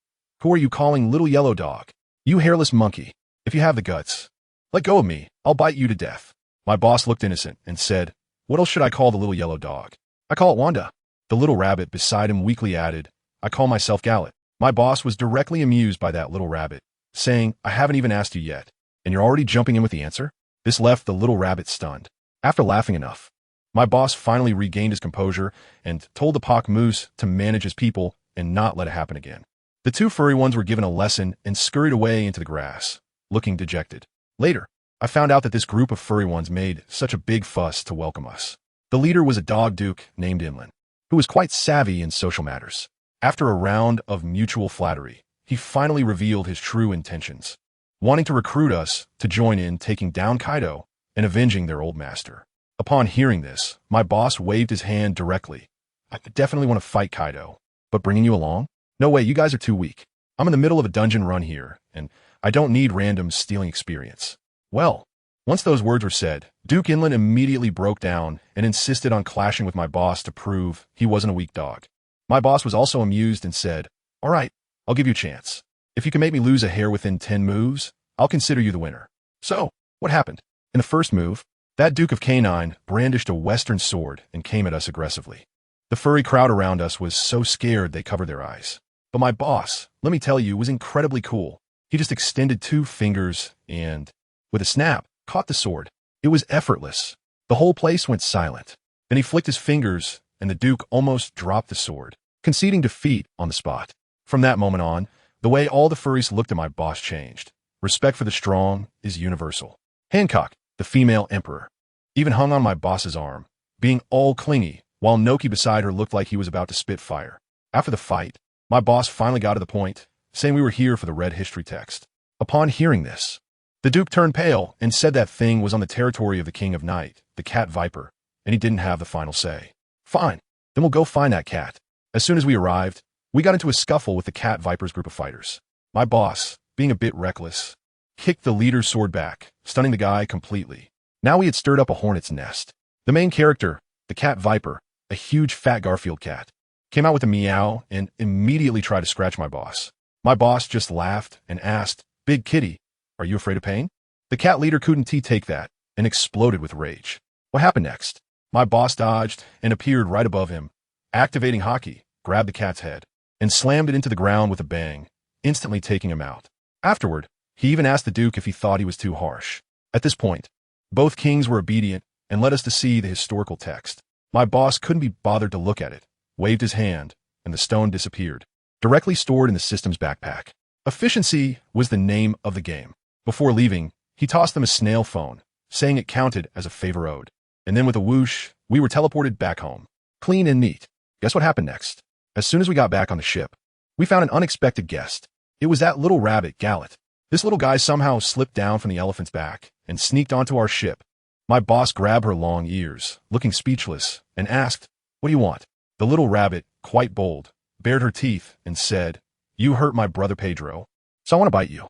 "Who are you calling little yellow dog? You hairless monkey. If you have the guts, let go of me. I'll bite you to death." My boss looked innocent and said, "What else should I call the little yellow dog?" "I call it Wanda." The little rabbit beside him weakly added, "I call myself Gallet." My boss was directly amused by that little rabbit, saying, "I haven't even asked you yet, and you're already jumping in with the answer?" This left the little rabbit stunned. After laughing enough, my boss finally regained his composure and told the Pokemoose to manage his people and not let it happen again. The two furry ones were given a lesson and scurried away into the grass, looking dejected. Later, I found out that this group of furry ones made such a big fuss to welcome us. The leader was a dog duke named Inland, who was quite savvy in social matters. After a round of mutual flattery, he finally revealed his true intentions, wanting to recruit us to join in taking down Kaido and avenging their old master. Upon hearing this, my boss waved his hand directly. "I definitely want to fight Kaido, but bringing you along? No way, you guys are too weak. I'm in the middle of a dungeon run here, and I don't need random stealing experience." Well, once those words were said, Duke Inland immediately broke down and insisted on clashing with my boss to prove he wasn't a weak dog. My boss was also amused and said, "All right, I'll give you a chance. If you can make me lose a hair within 10 moves, I'll consider you the winner." So, what happened? In the first move, that Duke of Canine brandished a western sword and came at us aggressively. The furry crowd around us was so scared they covered their eyes. But my boss, let me tell you, was incredibly cool. He just extended 2 fingers and, with a snap, caught the sword. It was effortless. The whole place went silent. Then he flicked his fingers, and the Duke almost dropped the sword, conceding defeat on the spot. From that moment on, The way all the furries looked at my boss changed. Respect for the strong is universal. Hancock, the female emperor, even hung on my boss's arm, being all clingy, while Noki beside her looked like he was about to spit fire. After the fight, my boss finally got to the point, saying we were here for the red history text. Upon hearing this, the Duke turned pale and said that thing was on the territory of the King of Night, the cat viper, and he didn't have the final say. Fine, then we'll go find that cat. As soon as we arrived, we got into a scuffle with the cat viper's group of fighters. My boss, being a bit reckless, kicked the leader's sword back, stunning the guy completely. Now he had stirred up a hornet's nest. The main character, the cat viper, a huge fat Garfield cat, came out with a meow and immediately tried to scratch my boss. My boss just laughed and asked, "Big kitty, are you afraid of pain?" The cat leader couldn't take that and exploded with rage. What happened next? My boss dodged and appeared right above him, activating Hockey, grabbed the cat's head, and slammed it into the ground with a bang, instantly taking him out. Afterward, he even asked the Duke if he thought he was too harsh. At this point, both kings were obedient and led us to see the historical text. My boss couldn't be bothered to look at it, waved his hand, and the stone disappeared, directly stored in the system's backpack. Efficiency was the name of the game. Before leaving, he tossed them a snail phone, saying it counted as a favor owed. And then with a whoosh, we were teleported back home. Clean and neat. Guess what happened next? As soon as we got back on the ship, we found an unexpected guest. It was that little rabbit, Gallet. This little guy somehow slipped down from the elephant's back and sneaked onto our ship. My boss grabbed her long ears, looking speechless, and asked, "What do you want?" The little rabbit, quite bold, bared her teeth and said, "You hurt my brother Pedro, so I want to bite you."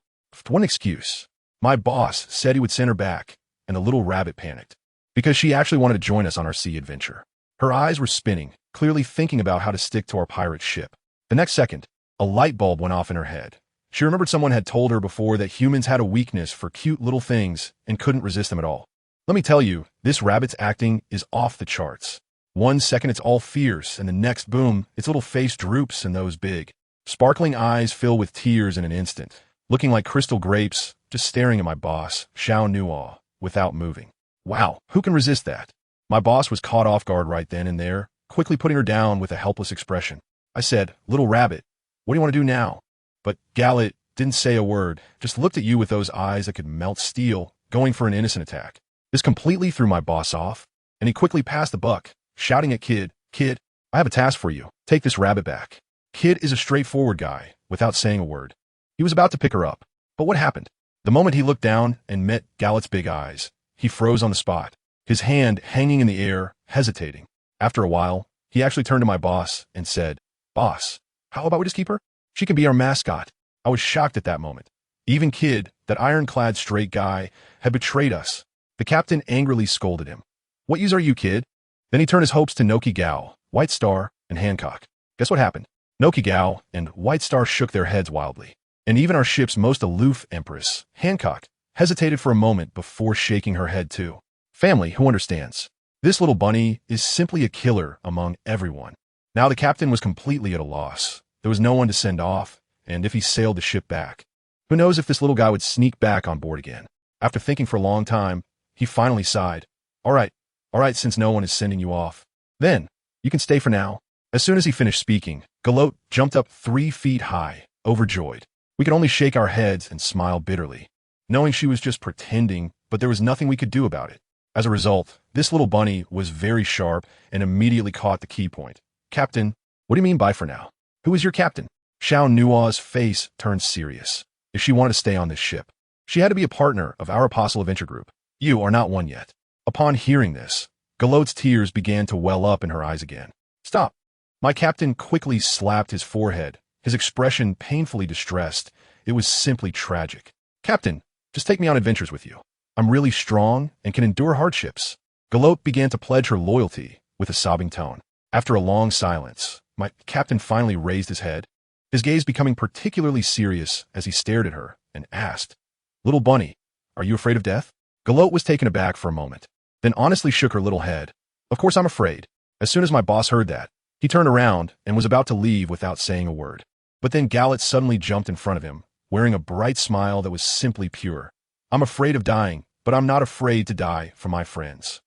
One excuse. My boss said he would send her back, and the little rabbit panicked, because she actually wanted to join us on our sea adventure. Her eyes were spinning, clearly thinking about how to stick to our pirate ship. The next second, a light bulb went off in her head. She remembered someone had told her before that humans had a weakness for cute little things and couldn't resist them at all. Let me tell you, this rabbit's acting is off the charts. One second it's all fierce, and the next, boom, its little face droops and those big, sparkling eyes fill with tears in an instant, looking like crystal grapes, just staring at my boss, Xiao Nuothe, without moving. Wow, who can resist that? My boss was caught off guard right then and there, quickly putting her down with a helpless expression. I said, "Little rabbit, what do you want to do now?" But Gallet didn't say a word, just looked at you with those eyes that could melt steel, going for an innocent attack. This completely threw my boss off, and he quickly passed the buck, shouting at Kid, "Kid, I have a task for you. Take this rabbit back." Kid is a straightforward guy, without saying a word. He was about to pick her up, but what happened? The moment he looked down and met Gallet's big eyes, he froze on the spot, his hand hanging in the air, hesitating. After a while, he actually turned to my boss and said, "Boss, how about we just keep her? She can be our mascot." I was shocked at that moment. Even Kid, that ironclad straight guy, had betrayed us. The captain angrily scolded him. "What use are you, Kid?" Then he turned his hopes to Noki Gao, White Star, and Hancock. Guess what happened? Noki Gao and White Star shook their heads wildly. And even our ship's most aloof empress, Hancock, hesitated for a moment before shaking her head too. Family who understands. This little bunny is simply a killer among everyone. Now the captain was completely at a loss. There was no one to send off, and if he sailed the ship back, who knows if this little guy would sneak back on board again. After thinking for a long time, he finally sighed. All right, since no one is sending you off. Then, you can stay for now." As soon as he finished speaking, Galot jumped up 3 feet high, overjoyed. We could only shake our heads and smile bitterly, knowing she was just pretending, but there was nothing we could do about it. As a result, this little bunny was very sharp and immediately caught the key point. "Captain, what do you mean by for now? Who is your captain?" Xiao Nuothe's face turned serious. If she wanted to stay on this ship, she had to be a partner of our Apostle Adventure Group. You are not one yet. Upon hearing this, Galot's tears began to well up in her eyes again. "Stop." My captain quickly slapped his forehead, his expression painfully distressed. It was simply tragic. "Captain, just take me on adventures with you. I'm really strong and can endure hardships." Galot began to pledge her loyalty with a sobbing tone. After a long silence, my captain finally raised his head, his gaze becoming particularly serious as he stared at her and asked, "Little bunny, are you afraid of death?" Galot was taken aback for a moment, then honestly shook her little head. "Of course I'm afraid." As soon as my boss heard that, he turned around and was about to leave without saying a word. But then Gallet suddenly jumped in front of him, wearing a bright smile that was simply pure. "I'm afraid of dying, but I'm not afraid to die for my friends."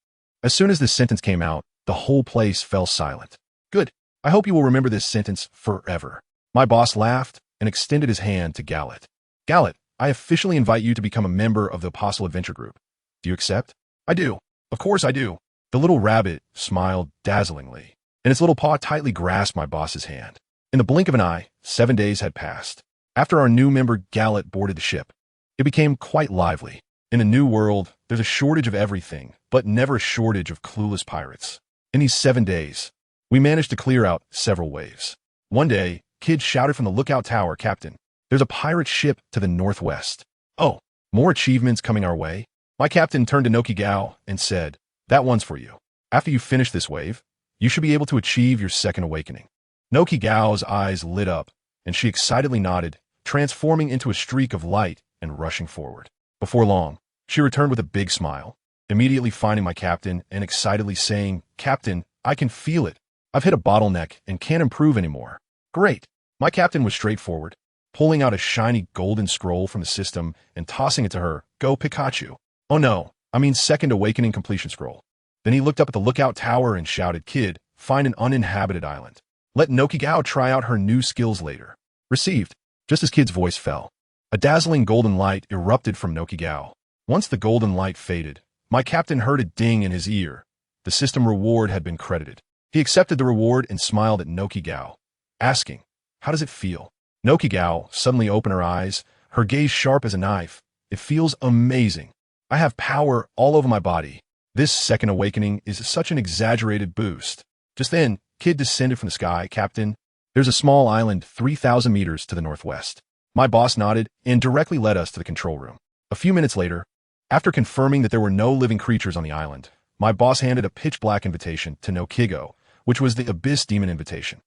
As soon as this sentence came out, the whole place fell silent. "Good. I hope you will remember this sentence forever." My boss laughed, and extended his hand to Gallet. Gallet, I officially invite you to become a member of the Apostle Adventure Group. Do you accept? I do. Of course I do. The little rabbit smiled dazzlingly, and its little paw tightly grasped my boss's hand. In the blink of an eye, 7 days had passed. After our new member Gallet boarded the ship, it became quite lively. In a new world, there's a shortage of everything, but never a shortage of clueless pirates. In these 7 days, we managed to clear out several waves. One day, kids shouted from the lookout tower, "Captain, there's a pirate ship to the northwest." Oh, more achievements coming our way? My captain turned to Xiao and said, "That one's for you. After you finish this wave, you should be able to achieve your second awakening." Xiao's eyes lit up, and she excitedly nodded, transforming into a streak of light and rushing forward. Before long, she returned with a big smile, immediately finding my captain and excitedly saying, "Captain, I can feel it. I've hit a bottleneck and can't improve anymore." Great. My captain was straightforward, pulling out a shiny golden scroll from the system and tossing it to her. "Go Pikachu." "Oh no, I mean second awakening completion scroll." Then he looked up at the lookout tower and shouted, "Kid, find an uninhabited island. Let Xiao try out her new skills later." Received. Just as Kid's voice fell, a dazzling golden light erupted from Xiao. Once the golden light faded, my captain heard a ding in his ear. The system reward had been credited. He accepted the reward and smiled at Xiao, asking, "How does it feel?" Xiao suddenly opened her eyes, her gaze sharp as a knife. "It feels amazing. I have power all over my body. This second awakening is such an exaggerated boost." Just then, Kid descended from the sky. "Captain, there's a small island 3,000 meters to the northwest." My boss nodded and directly led us to the control room. A few minutes later, after confirming that there were no living creatures on the island, my boss handed a pitch-black invitation to Xiao, which was the Abyss Demon invitation.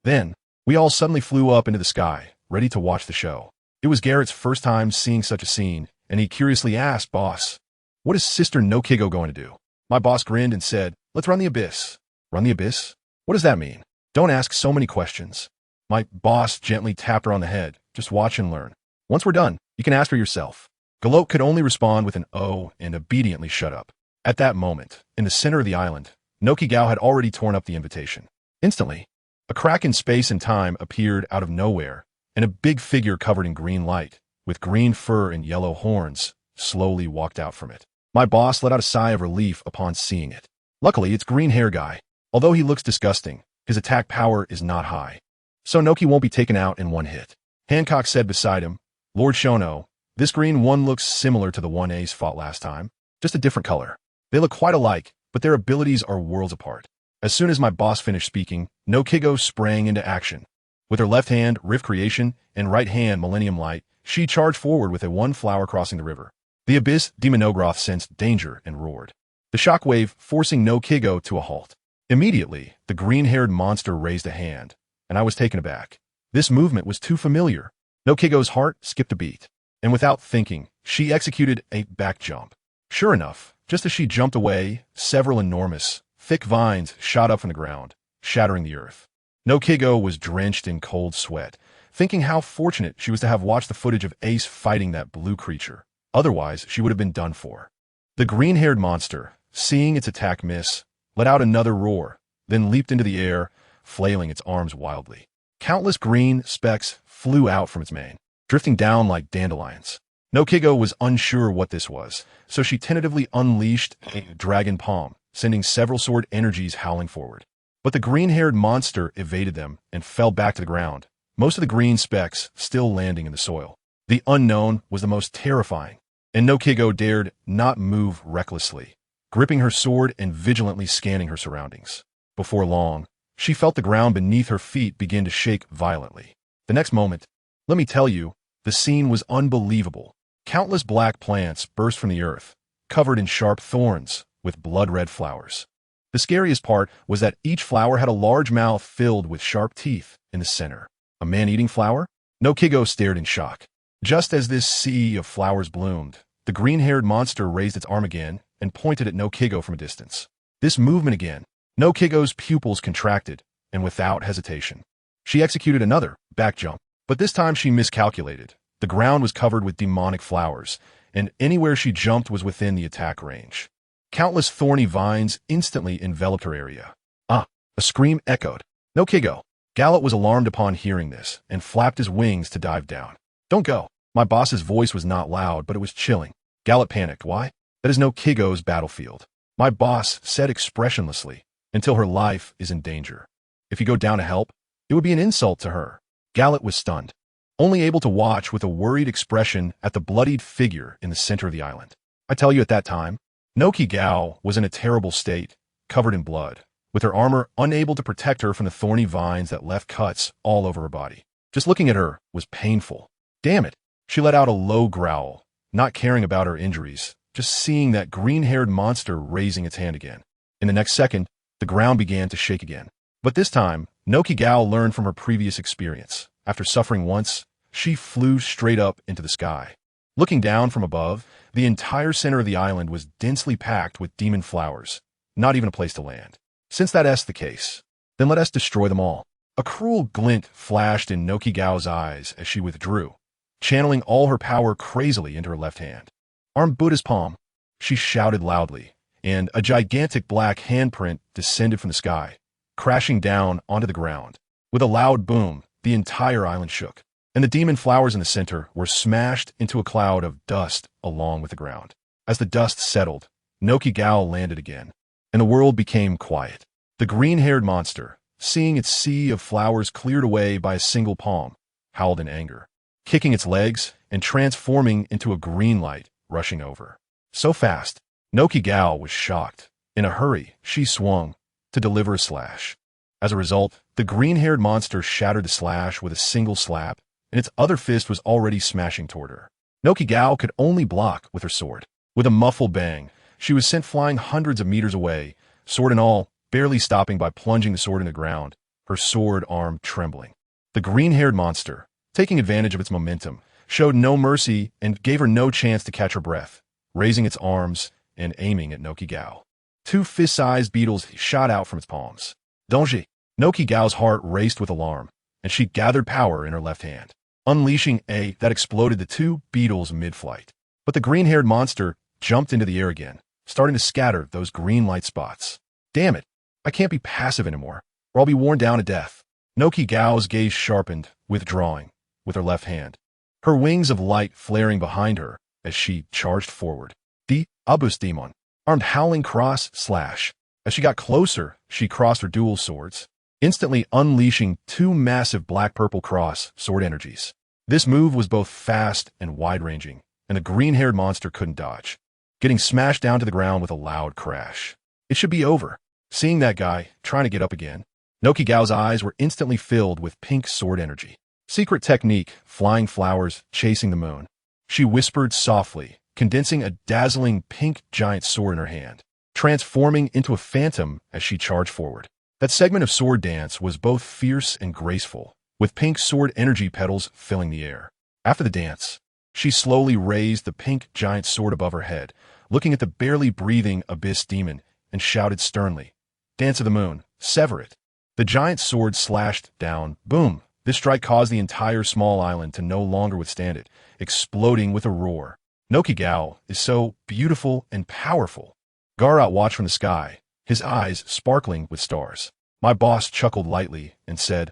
Then, we all suddenly flew up into the sky, ready to watch the show. It was Garrett's first time seeing such a scene, and he curiously asked, "Boss, what is Sister Xiao going to do?" My boss grinned and said, "Let's run the Abyss." "Run the Abyss? What does that mean?" "Don't ask so many questions." My boss gently tapped her on the head. "Just watch and learn. Once we're done, you can ask her yourself." Galot could only respond with an "oh" and obediently shut up. At that moment, in the center of the island, Xiao had already torn up the invitation. Instantly, a crack in space and time appeared out of nowhere, and a big figure covered in green light, with green fur and yellow horns, slowly walked out from it. My boss let out a sigh of relief upon seeing it. Luckily, it's Green Hair Guy. Although he looks disgusting, his attack power is not high. So Noki won't be taken out in one hit. Hancock said beside him, "Lord Shono, this green one looks similar to the one Ace fought last time, just a different color. They look quite alike, but their abilities are worlds apart." As soon as my boss finished speaking, Xiao sprang into action. With her left hand, Rift Creation, and right hand, Millennium Light, she charged forward with a one flower crossing the river. The Abyss Demonogroth sensed danger and roared, the shockwave forcing Xiao to a halt. Immediately, the green-haired monster raised a hand, and I was taken aback. This movement was too familiar. Xiao's heart skipped a beat, and without thinking, she executed a back jump. Sure enough, just as she jumped away, several enormous, thick vines shot up from the ground, shattering the earth. Xiao was drenched in cold sweat, thinking how fortunate she was to have watched the footage of Ace fighting that blue creature. Otherwise, she would have been done for. The green-haired monster, seeing its attack miss, let out another roar, then leaped into the air, flailing its arms wildly. Countless green specks flew out from its mane, drifting down like dandelions. Xiao was unsure what this was, so she tentatively unleashed a dragon palm, sending several sword energies howling forward. But the green-haired monster evaded them and fell back to the ground, most of the green specks still landing in the soil. The unknown was the most terrifying, and Xiao dared not move recklessly, gripping her sword and vigilantly scanning her surroundings. Before long, she felt the ground beneath her feet begin to shake violently. The next moment, let me tell you, the scene was unbelievable. Countless black plants burst from the earth, covered in sharp thorns, with blood-red flowers. The scariest part was that each flower had a large mouth filled with sharp teeth in the center. A man-eating flower? Xiao stared in shock. Just as this sea of flowers bloomed, the green-haired monster raised its arm again and pointed at Xiao from a distance. This movement again, Xiao's pupils contracted, and without hesitation, she executed another back jump. But this time she miscalculated. The ground was covered with demonic flowers, and anywhere she jumped was within the attack range. Countless thorny vines instantly enveloped her area. Ah! A scream echoed. "Xiao! Gallet was alarmed upon hearing this and flapped his wings to dive down. Don't go. My boss's voice was not loud, but it was chilling. Gallet panicked. Why? That is no Kigo's battlefield. My boss said expressionlessly, until her life is in danger. If you go down to help, it would be an insult to her. Gallet was stunned, only able to watch with a worried expression at the bloodied figure in the center of the island. I tell you at that time, Noki Gao was in a terrible state, covered in blood, with her armor unable to protect her from the thorny vines that left cuts all over her body. Just looking at her was painful. Damn it! She let out a low growl, not caring about her injuries, just seeing that green-haired monster raising its hand again. In the next second, the ground began to shake again. But this time, Noki Gao learned from her previous experience. After suffering once, she flew straight up into the sky. Looking down from above, the entire center of the island was densely packed with demon flowers, not even a place to land. Since that's the case, then let us destroy them all. A cruel glint flashed in Noki Gao's eyes as she withdrew, channeling all her power crazily into her left hand. Arm Buddha's palm, she shouted loudly, and a gigantic black handprint descended from the sky, crashing down onto the ground. With a loud boom, the entire island shook, and the demon flowers in the center were smashed into a cloud of dust along with the ground. As the dust settled, Noki Gao landed again, and the world became quiet. The green-haired monster, seeing its sea of flowers cleared away by a single palm, howled in anger, kicking its legs and transforming into a green light rushing over. So fast, Noki Gao was shocked. In a hurry, she swung to deliver a slash. As a result, the green-haired monster shattered the slash with a single slap, and its other fist was already smashing toward her. Noki Gao could only block with her sword. With a muffled bang, she was sent flying hundreds of meters away, sword and all, barely stopping by plunging the sword in the ground, her sword arm trembling. The green-haired monster, taking advantage of its momentum, showed no mercy and gave her no chance to catch her breath, raising its arms and aiming at Noki Gao. Two fist-sized beetles shot out from its palms. Danger! Noki Gao's heart raced with alarm, and she gathered power in her left hand, unleashing a that exploded the two beetles mid-flight. But the green-haired monster jumped into the air again, starting to scatter those green light spots. Damn it! I can't be passive anymore, or I'll be worn down to death. Noki Gao's gaze sharpened, withdrawing, with her left hand, her wings of light flaring behind her as she charged forward. The Abus Demon, armed howling cross slash. As she got closer, she crossed her dual swords, instantly unleashing two massive black-purple cross sword energies. This move was both fast and wide-ranging, and the green-haired monster couldn't dodge, getting smashed down to the ground with a loud crash. It should be over. Seeing that guy trying to get up again, Noki Gao's eyes were instantly filled with pink sword energy. Secret technique, flying flowers, chasing the moon. She whispered softly, condensing a dazzling pink giant sword in her hand, transforming into a phantom as she charged forward. That segment of sword dance was both fierce and graceful, with pink sword energy petals filling the air. After the dance, she slowly raised the pink giant sword above her head, looking at the barely breathing abyss demon, and shouted sternly, "Dance of the moon, sever it." The giant sword slashed down, boom. This strike caused the entire small island to no longer withstand it, exploding with a roar. Noki Gao is so beautiful and powerful. Garat watched from the sky, his eyes sparkling with stars. My boss chuckled lightly and said,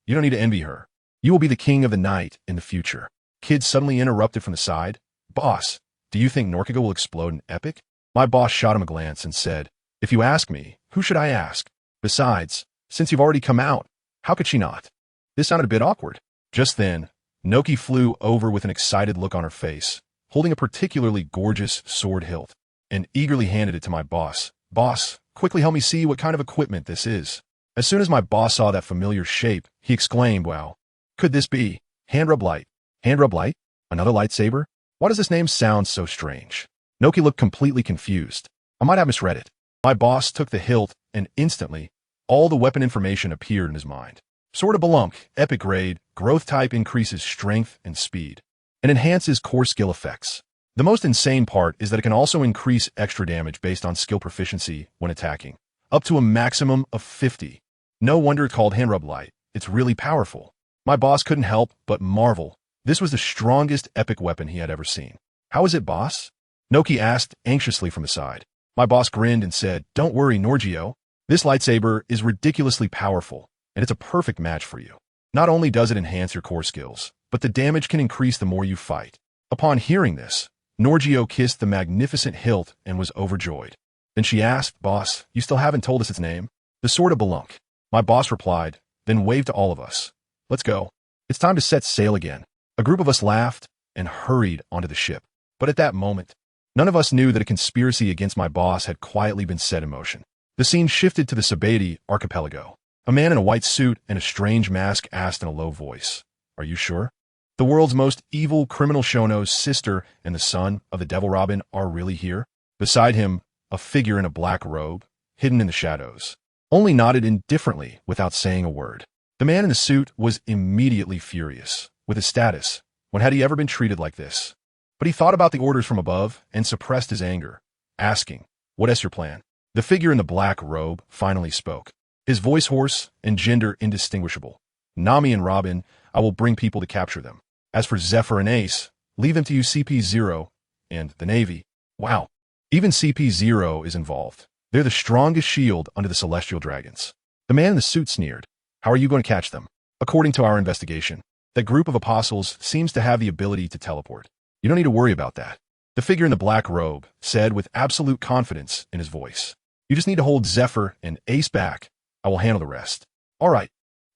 You don't need to envy her. You will be the king of the night in the future." Kid suddenly interrupted from the side. "Boss, do you think Norkiga will explode in epic?" My boss shot him a glance and said, "If you ask me, who should I ask? Besides, since you've already come out, how could she not?" This sounded a bit awkward. Just then, Noki flew over with an excited look on her face, holding a particularly gorgeous sword hilt, and eagerly handed it to my boss. "Boss, quickly help me see what kind of equipment this is." As soon as my boss saw that familiar shape, he exclaimed, "Wow, could this be? Hand rub light. Hand rub light? Another lightsaber? Why does this name sound so strange?" Noki looked completely confused. I might have misread it. My boss took the hilt, and instantly, all the weapon information appeared in his mind. Sword of Balunk, epic grade, growth type increases strength and speed, and enhances core skill effects. The most insane part is that it can also increase extra damage based on skill proficiency when attacking, up to a maximum of 50. No wonder it's called Hand Rub Light. It's really powerful. My boss couldn't help but marvel. This was the strongest epic weapon he had ever seen. "How is it, boss?" Noki asked anxiously from the side. My boss grinned and said, "Don't worry, Norgio. This lightsaber is ridiculously powerful. and it's a perfect match for you. Not only does it enhance your core skills, but the damage can increase the more you fight. Upon hearing this, Norgio kissed the magnificent hilt and was overjoyed. Then she asked, "Boss, you still haven't told us its name?" "The Sword of Belunk," my boss replied, then waved to all of us. "Let's go. It's time to set sail again." A group of us laughed and hurried onto the ship. But at that moment, none of us knew that a conspiracy against my boss had quietly been set in motion. The scene shifted to the Sabeti archipelago. A man in a white suit and a strange mask asked in a low voice, "Are you sure? The world's most evil criminal Shono's sister and the son of the Devil Robin are really here?" Beside him, a figure in a black robe, hidden in the shadows, only nodded indifferently without saying a word. The man in the suit was immediately furious with his status. When had he ever been treated like this? But he thought about the orders from above and suppressed his anger, asking, "What is your plan?" The figure in the black robe finally spoke, his voice hoarse and gender indistinguishable. "Nami and Robin, I will bring people to capture them. As for Zephyr and Ace, leave them to you CP0 and the Navy." Wow, even CP0 is involved. They're the strongest shield under the Celestial Dragons. The man in the suit sneered. "How are you going to catch them?" "According to our investigation, that group of apostles seems to have the ability to teleport. You don't need to worry about that," the figure in the black robe said with absolute confidence in his voice. "You just need to hold Zephyr and Ace back. I will handle the rest." "All right.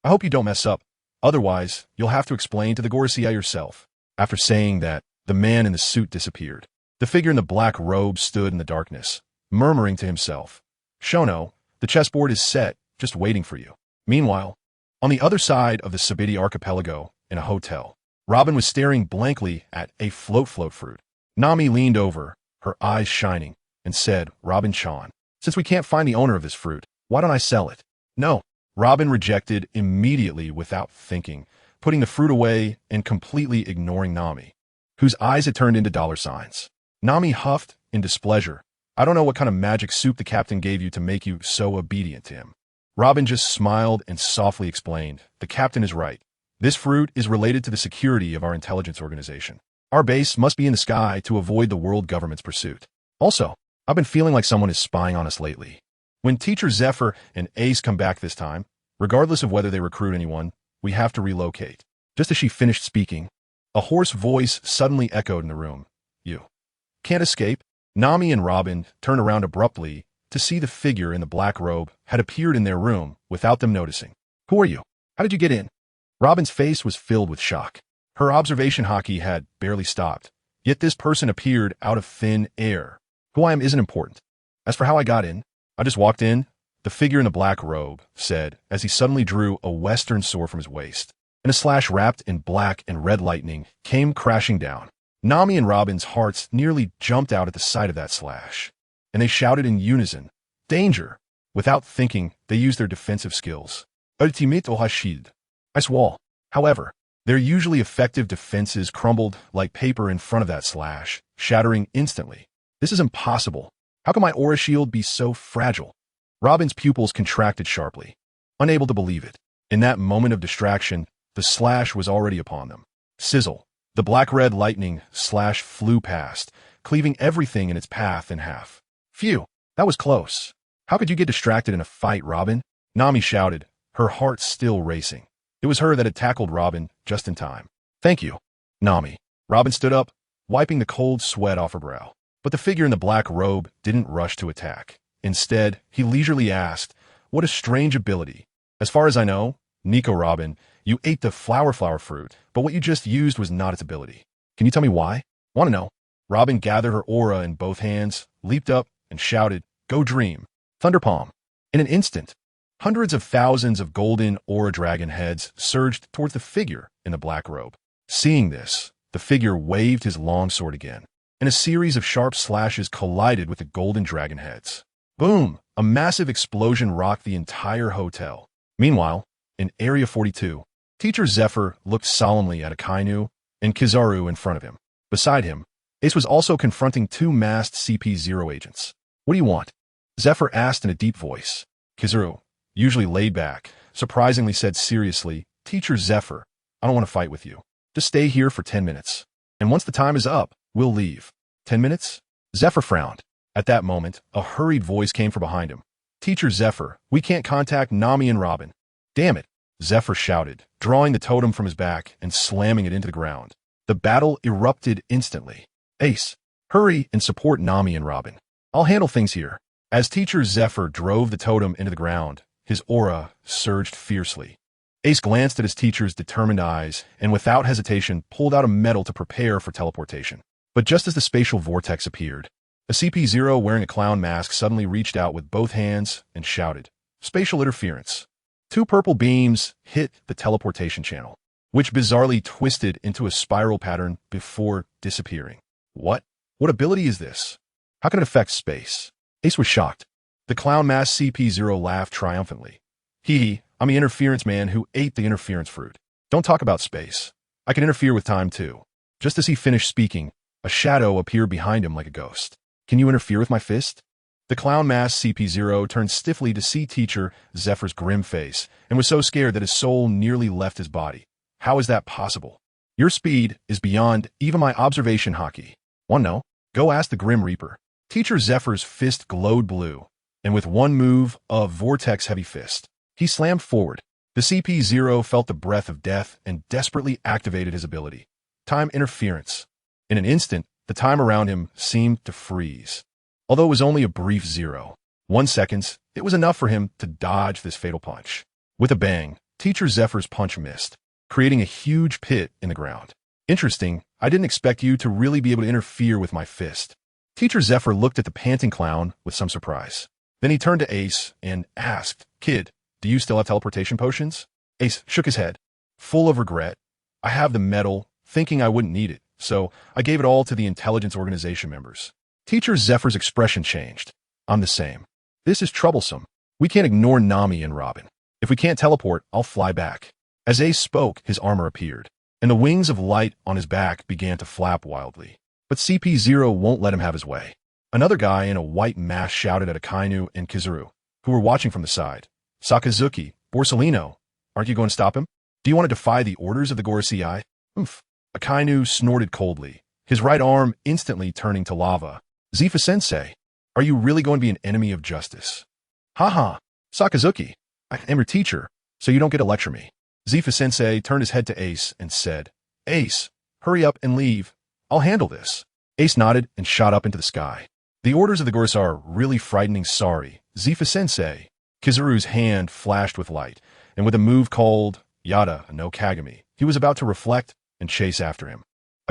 I hope you don't mess up. Otherwise, you'll have to explain to the Gorsia yourself." After saying that, the man in the suit disappeared. The figure in the black robe stood in the darkness, murmuring to himself, "Shono, the chessboard is set, just waiting for you." Meanwhile, on the other side of the Sabiti archipelago, in a hotel, Robin was staring blankly at a float fruit. Nami leaned over, her eyes shining, and said, "Robin-chan, since we can't find the owner of this fruit, why don't I sell it?" "No." Robin rejected immediately without thinking, putting the fruit away and completely ignoring Nami, whose eyes had turned into dollar signs. Nami huffed in displeasure. "I don't know what kind of magic soup the captain gave you to make you so obedient to him." Robin just smiled and softly explained, "The captain is right. This fruit is related to the security of our intelligence organization. Our base must be in the sky to avoid the world government's pursuit. Also, I've been feeling like someone is spying on us lately. When Teacher Zephyr and Ace come back this time, regardless of whether they recruit anyone, we have to relocate." Just as she finished speaking, a hoarse voice suddenly echoed in the room. "You can't escape." Nami and Robin turned around abruptly to see the figure in the black robe had appeared in their room without them noticing. "Who are you? How did you get in?" Robin's face was filled with shock. Her observation hockey had barely stopped, yet this person appeared out of thin air. "Who I am isn't important. As for how I got in, I just walked in," the figure in the black robe said as he suddenly drew a western sword from his waist, and a slash wrapped in black and red lightning came crashing down. Nami and Robin's hearts nearly jumped out at the sight of that slash, and they shouted in unison, "Danger!" Without thinking, they used their defensive skills. Ultimate Ohashield. Ice wall. However, their usually effective defenses crumbled like paper in front of that slash, shattering instantly. "This is impossible. How can my aura shield be so fragile?" Robin's pupils contracted sharply, unable to believe it. In that moment of distraction, the slash was already upon them. Sizzle. The black-red lightning slash flew past, cleaving everything in its path in half. "Phew, that was close. How could you get distracted in a fight, Robin?" Nami shouted, her heart still racing. It was her that had tackled Robin just in time. "Thank you, Nami." Robin stood up, wiping the cold sweat off her brow. But the figure in the black robe didn't rush to attack. Instead, he leisurely asked, "What a strange ability. As far as I know, Nico Robin, you ate the flower fruit, but what you just used was not its ability. Can you tell me why?" "Want to know?" Robin gathered her aura in both hands, leaped up, and shouted, "Go dream. Thunder Palm." In an instant, hundreds of thousands of golden aura dragon heads surged towards the figure in the black robe. Seeing this, the figure waved his long sword again, and a series of sharp slashes collided with the golden dragon heads. Boom! A massive explosion rocked the entire hotel. Meanwhile, in Area 42, Teacher Zephyr looked solemnly at Akainu and Kizaru in front of him. Beside him, Ace was also confronting two masked CP0 agents. "What do you want?" Zephyr asked in a deep voice. Kizaru, usually laid back, surprisingly said seriously, "Teacher Zephyr, I don't want to fight with you. Just stay here for 10 minutes. And once the time is up, we'll leave." 10 minutes? Zephyr frowned. At that moment, a hurried voice came from behind him. "Teacher Zephyr, we can't contact Nami and Robin." Damn it, Zephyr shouted, drawing the totem from his back and slamming it into the ground. The battle erupted instantly. Ace, hurry and support Nami and Robin. I'll handle things here. As teacher Zephyr drove the totem into the ground, his aura surged fiercely. Ace glanced at his teacher's determined eyes and without hesitation pulled out a medal to prepare for teleportation. But just as the spatial vortex appeared, a CP0 wearing a clown mask suddenly reached out with both hands and shouted, "Spatial interference." Two purple beams hit the teleportation channel, which bizarrely twisted into a spiral pattern before disappearing. What? What ability is this? How can it affect space? Ace was shocked. The clown mask CP0 laughed triumphantly. I'm the interference man who ate the interference fruit. Don't talk about space. I can interfere with time too. Just as he finished speaking, a shadow appeared behind him like a ghost. Can you interfere with my fist? The clown mask CP0 turned stiffly to see teacher Zephyr's grim face and was so scared that his soul nearly left his body. How is that possible? Your speed is beyond even my observation hockey. Want to know? Go ask the Grim Reaper. Teacher Zephyr's fist glowed blue, and with one move of vortex-heavy fist, he slammed forward. The CP0 felt the breath of death and desperately activated his ability. Time interference. In an instant, the time around him seemed to freeze. Although it was only a brief 0.1 seconds, it was enough for him to dodge this fatal punch. With a bang, Teacher Zephyr's punch missed, creating a huge pit in the ground. Interesting, I didn't expect you to really be able to interfere with my fist. Teacher Zephyr looked at the panting clown with some surprise. Then he turned to Ace and asked, "Kid, do you still have teleportation potions?" Ace shook his head, full of regret. "I have the medal, thinking I wouldn't need it, so I gave it all to the intelligence organization members." Teacher Zephyr's expression changed. "I'm the same. This is troublesome. We can't ignore Nami and Robin. If we can't teleport, I'll fly back." As Ace spoke, his armor appeared, and the wings of light on his back began to flap wildly. But CP0 won't let him have his way. Another guy in a white mask shouted at Akainu and Kizaru, who were watching from the side. "Sakazuki, Borsellino, aren't you going to stop him? Do you want to defy the orders of the Gorosei?" Oomph. Akainu snorted coldly, his right arm instantly turning to lava. "Zifa-sensei, are you really going to be an enemy of justice?" "Haha, Sakazuki, I am your teacher, so you don't get to lecture me." Zifa-sensei turned his head to Ace and said, "Ace, hurry up and leave. I'll handle this." Ace nodded and shot up into the sky. "The orders of the Gorosei are really frightening. Sorry, Zifa-sensei." Kizaru's hand flashed with light, and with a move called Yada no Kagami, he was about to reflect and chase after him.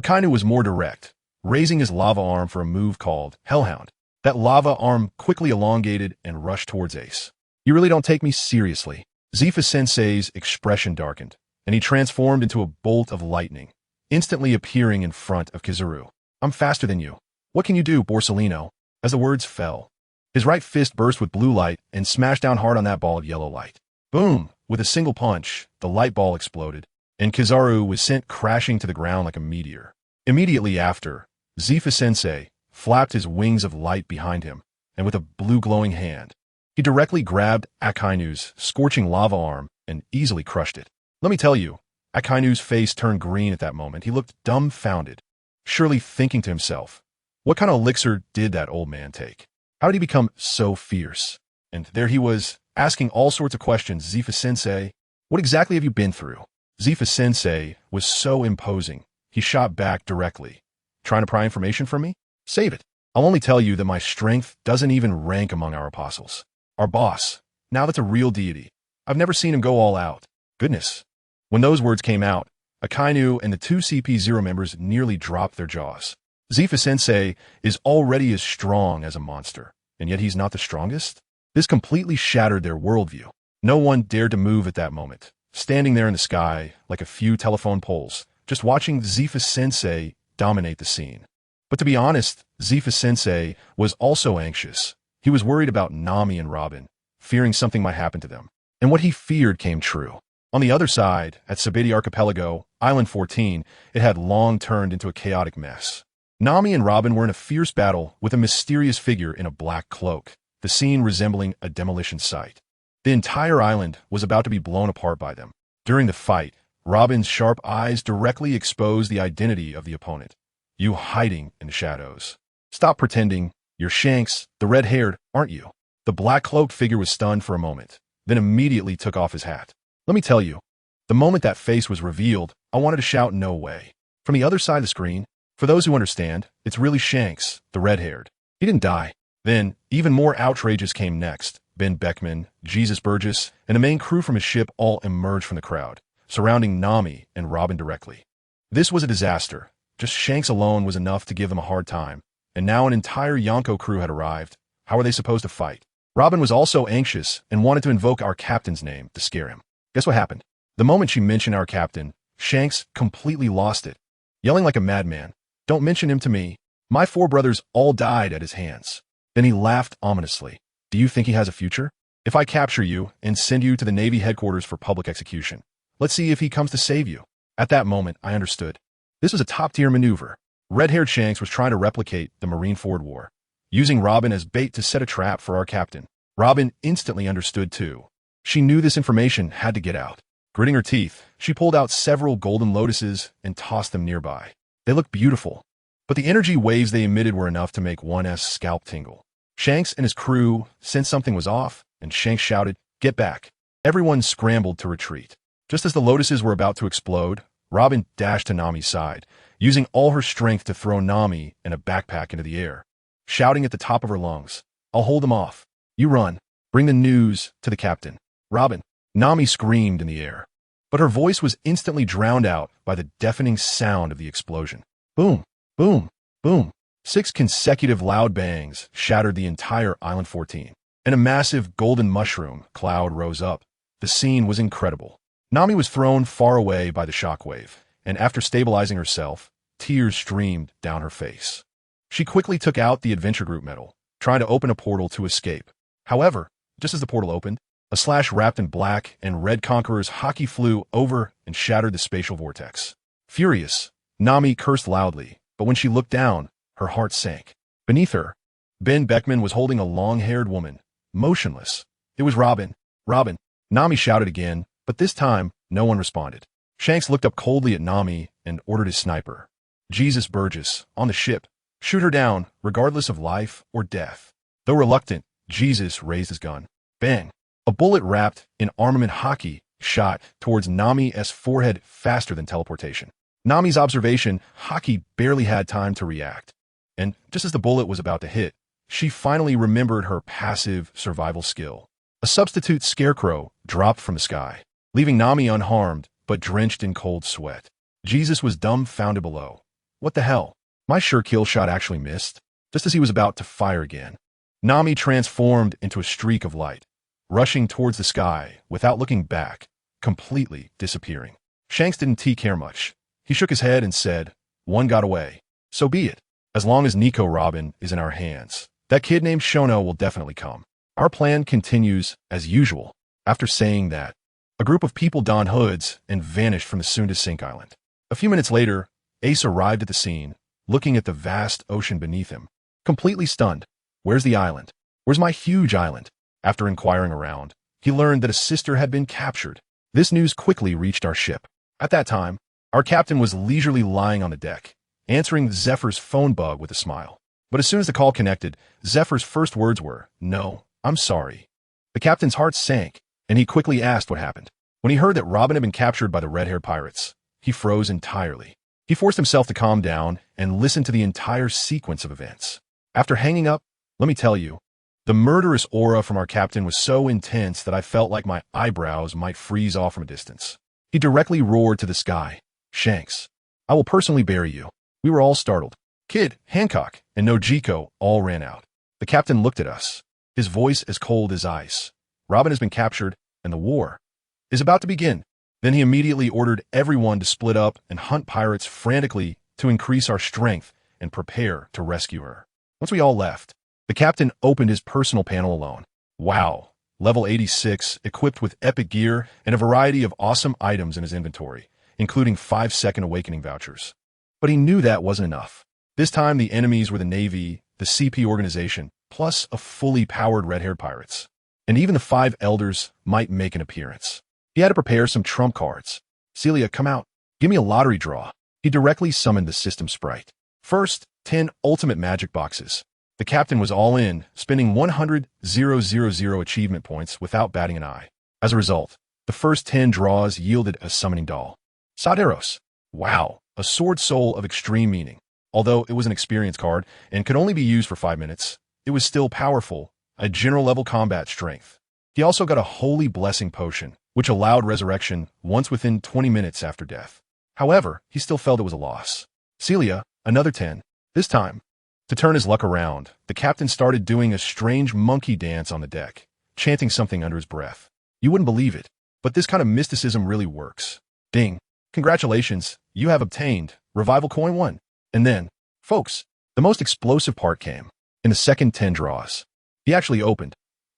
Akainu was more direct, raising his lava arm for a move called Hellhound. That lava arm quickly elongated and rushed towards Ace. "You really don't take me seriously." Zifa-sensei's expression darkened, and he transformed into a bolt of lightning, instantly appearing in front of Kizaru. "I'm faster than you. What can you do, Borsellino?" As the words fell, his right fist burst with blue light and smashed down hard on that ball of yellow light. Boom! With a single punch, the light ball exploded, and Kizaru was sent crashing to the ground like a meteor. Immediately after, Zifa-sensei flapped his wings of light behind him, and with a blue glowing hand, he directly grabbed Akainu's scorching lava arm and easily crushed it. Let me tell you, Akainu's face turned green at that moment. He looked dumbfounded, surely thinking to himself, what kind of elixir did that old man take? How did he become so fierce? And there he was, asking all sorts of questions. "Zifa-sensei, what exactly have you been through?" Zifa-sensei was so imposing, he shot back directly. "Trying to pry information from me? Save it. I'll only tell you that my strength doesn't even rank among our apostles. Our boss, now that's a real deity. I've never seen him go all out. Goodness." When those words came out, Akainu and the two CP0 members nearly dropped their jaws. Zifa-sensei is already as strong as a monster, and yet he's not the strongest? This completely shattered their worldview. No one dared to move at that moment, standing there in the sky like a few telephone poles, just watching Zifa-sensei dominate the scene. But to be honest, Zifa-sensei was also anxious. He was worried about Nami and Robin, fearing something might happen to them. And what he feared came true. On the other side, at Sabeti Archipelago, Island 14, it had long turned into a chaotic mess. Nami and Robin were in a fierce battle with a mysterious figure in a black cloak, the scene resembling a demolition site. The entire island was about to be blown apart by them. During the fight, Robin's sharp eyes directly exposed the identity of the opponent. "You hiding in the shadows. Stop pretending. You're Shanks, the red-haired, aren't you?" The black-cloaked figure was stunned for a moment, then immediately took off his hat. Let me tell you, the moment that face was revealed, I wanted to shout no way. From the other side of the screen, for those who understand, it's really Shanks, the red-haired. He didn't die. Then, even more outrages came next. Ben Beckman, Jesus Burgess, and the main crew from his ship all emerged from the crowd, surrounding Nami and Robin directly. This was a disaster. Just Shanks alone was enough to give them a hard time, and now an entire Yonko crew had arrived. How were they supposed to fight? Robin was also anxious and wanted to invoke our captain's name to scare him. Guess what happened? The moment she mentioned our captain, Shanks completely lost it, yelling like a madman, "Don't mention him to me. My 4 brothers all died at his hands." Then he laughed ominously. "Do you think he has a future? If I capture you and send you to the Navy headquarters for public execution, let's see if he comes to save you." At that moment, I understood. This was a top-tier maneuver. Red-haired Shanks was trying to replicate the Marineford War, using Robin as bait to set a trap for our captain. Robin instantly understood too. She knew this information had to get out. Gritting her teeth, she pulled out several golden lotuses and tossed them nearby. They looked beautiful, but the energy waves they emitted were enough to make one's scalp tingle. Shanks and his crew sensed something was off, and Shanks shouted, "Get back." Everyone scrambled to retreat. Just as the lotuses were about to explode, Robin dashed to Nami's side, using all her strength to throw Nami and a backpack into the air, shouting at the top of her lungs, "I'll hold them off. You run. Bring the news to the captain." "Robin." Nami screamed in the air, but her voice was instantly drowned out by the deafening sound of the explosion. Boom, boom, boom. 6 consecutive loud bangs shattered the entire Island 14, and a massive golden mushroom cloud rose up. The scene was incredible. Nami was thrown far away by the shockwave, and after stabilizing herself, tears streamed down her face. She quickly took out the Adventure Group medal, trying to open a portal to escape. However, just as the portal opened, a slash wrapped in black and red conqueror's haki flew over and shattered the spatial vortex. Furious, Nami cursed loudly, but when she looked down, her heart sank. Beneath her, Ben Beckman was holding a long-haired woman, motionless. It was Robin. "Robin." Nami shouted again, but this time, no one responded. Shanks looked up coldly at Nami and ordered his sniper, Jesus Burgess, on the ship. "Shoot her down, regardless of life or death." Though reluctant, Jesus raised his gun. Bang! A bullet wrapped in armament haki shot towards Nami's forehead faster than teleportation. Nami's observation, haki barely had time to react. And just as the bullet was about to hit, she finally remembered her passive survival skill. A substitute scarecrow dropped from the sky, leaving Nami unharmed but drenched in cold sweat. Jesus was dumbfounded below. What the hell? My sure kill shot actually missed, just as he was about to fire again. Nami transformed into a streak of light, rushing towards the sky without looking back, completely disappearing. Shanks didn't care much. He shook his head and said, "One got away. So be it. As long as Nico Robin is in our hands, that kid named Shono will definitely come." Our plan continues as usual. After saying that, a group of people donned hoods and vanished from the soon-to-sink island. A few minutes later, Ace arrived at the scene, looking at the vast ocean beneath him, completely stunned. "Where's the island? Where's my huge island?" After inquiring around, he learned that a sister had been captured. This news quickly reached our ship. At that time, our captain was leisurely lying on the deck, answering Zephyr's phone bug with a smile. But as soon as the call connected, Zephyr's first words were, "No, I'm sorry." The captain's heart sank, and he quickly asked what happened. When he heard that Robin had been captured by the red-haired pirates, he froze entirely. He forced himself to calm down and listen to the entire sequence of events. After hanging up, let me tell you, the murderous aura from our captain was so intense that I felt like my eyebrows might freeze off from a distance. He directly roared to the sky, "Shanks, I will personally bury you." We were all startled. Kid, Hancock, and Nojiko all ran out. The captain looked at us, his voice as cold as ice. "Robin has been captured, and the war is about to begin." Then he immediately ordered everyone to split up and hunt pirates frantically to increase our strength and prepare to rescue her. Once we all left, the captain opened his personal panel alone. Wow, level 86, equipped with epic gear and a variety of awesome items in his inventory, including 5-second awakening vouchers. But he knew that wasn't enough. This time the enemies were the Navy, the CP organization, plus a fully powered red-haired pirates. And even the 5 elders might make an appearance. He had to prepare some trump cards. "Celia, come out. Give me a lottery draw." He directly summoned the system sprite. First, 10 ultimate magic boxes. The captain was all in, spending 100,000 achievement points without batting an eye. As a result, The first 10 draws yielded a summoning doll. Saderos. Wow, a sword soul of extreme meaning. Although it was an experience card and could only be used for 5 minutes, it was still powerful, a general level combat strength. He also got a holy blessing potion, which allowed resurrection once within 20 minutes after death. However, he still felt it was a loss. Celia, another 10. This time, to turn his luck around, the captain started doing a strange monkey dance on the deck, chanting something under his breath. You wouldn't believe it, but this kind of mysticism really works. Ding. Congratulations, you have obtained Revival Coin 1. And then, folks, the most explosive part came in the second 10 draws. He actually opened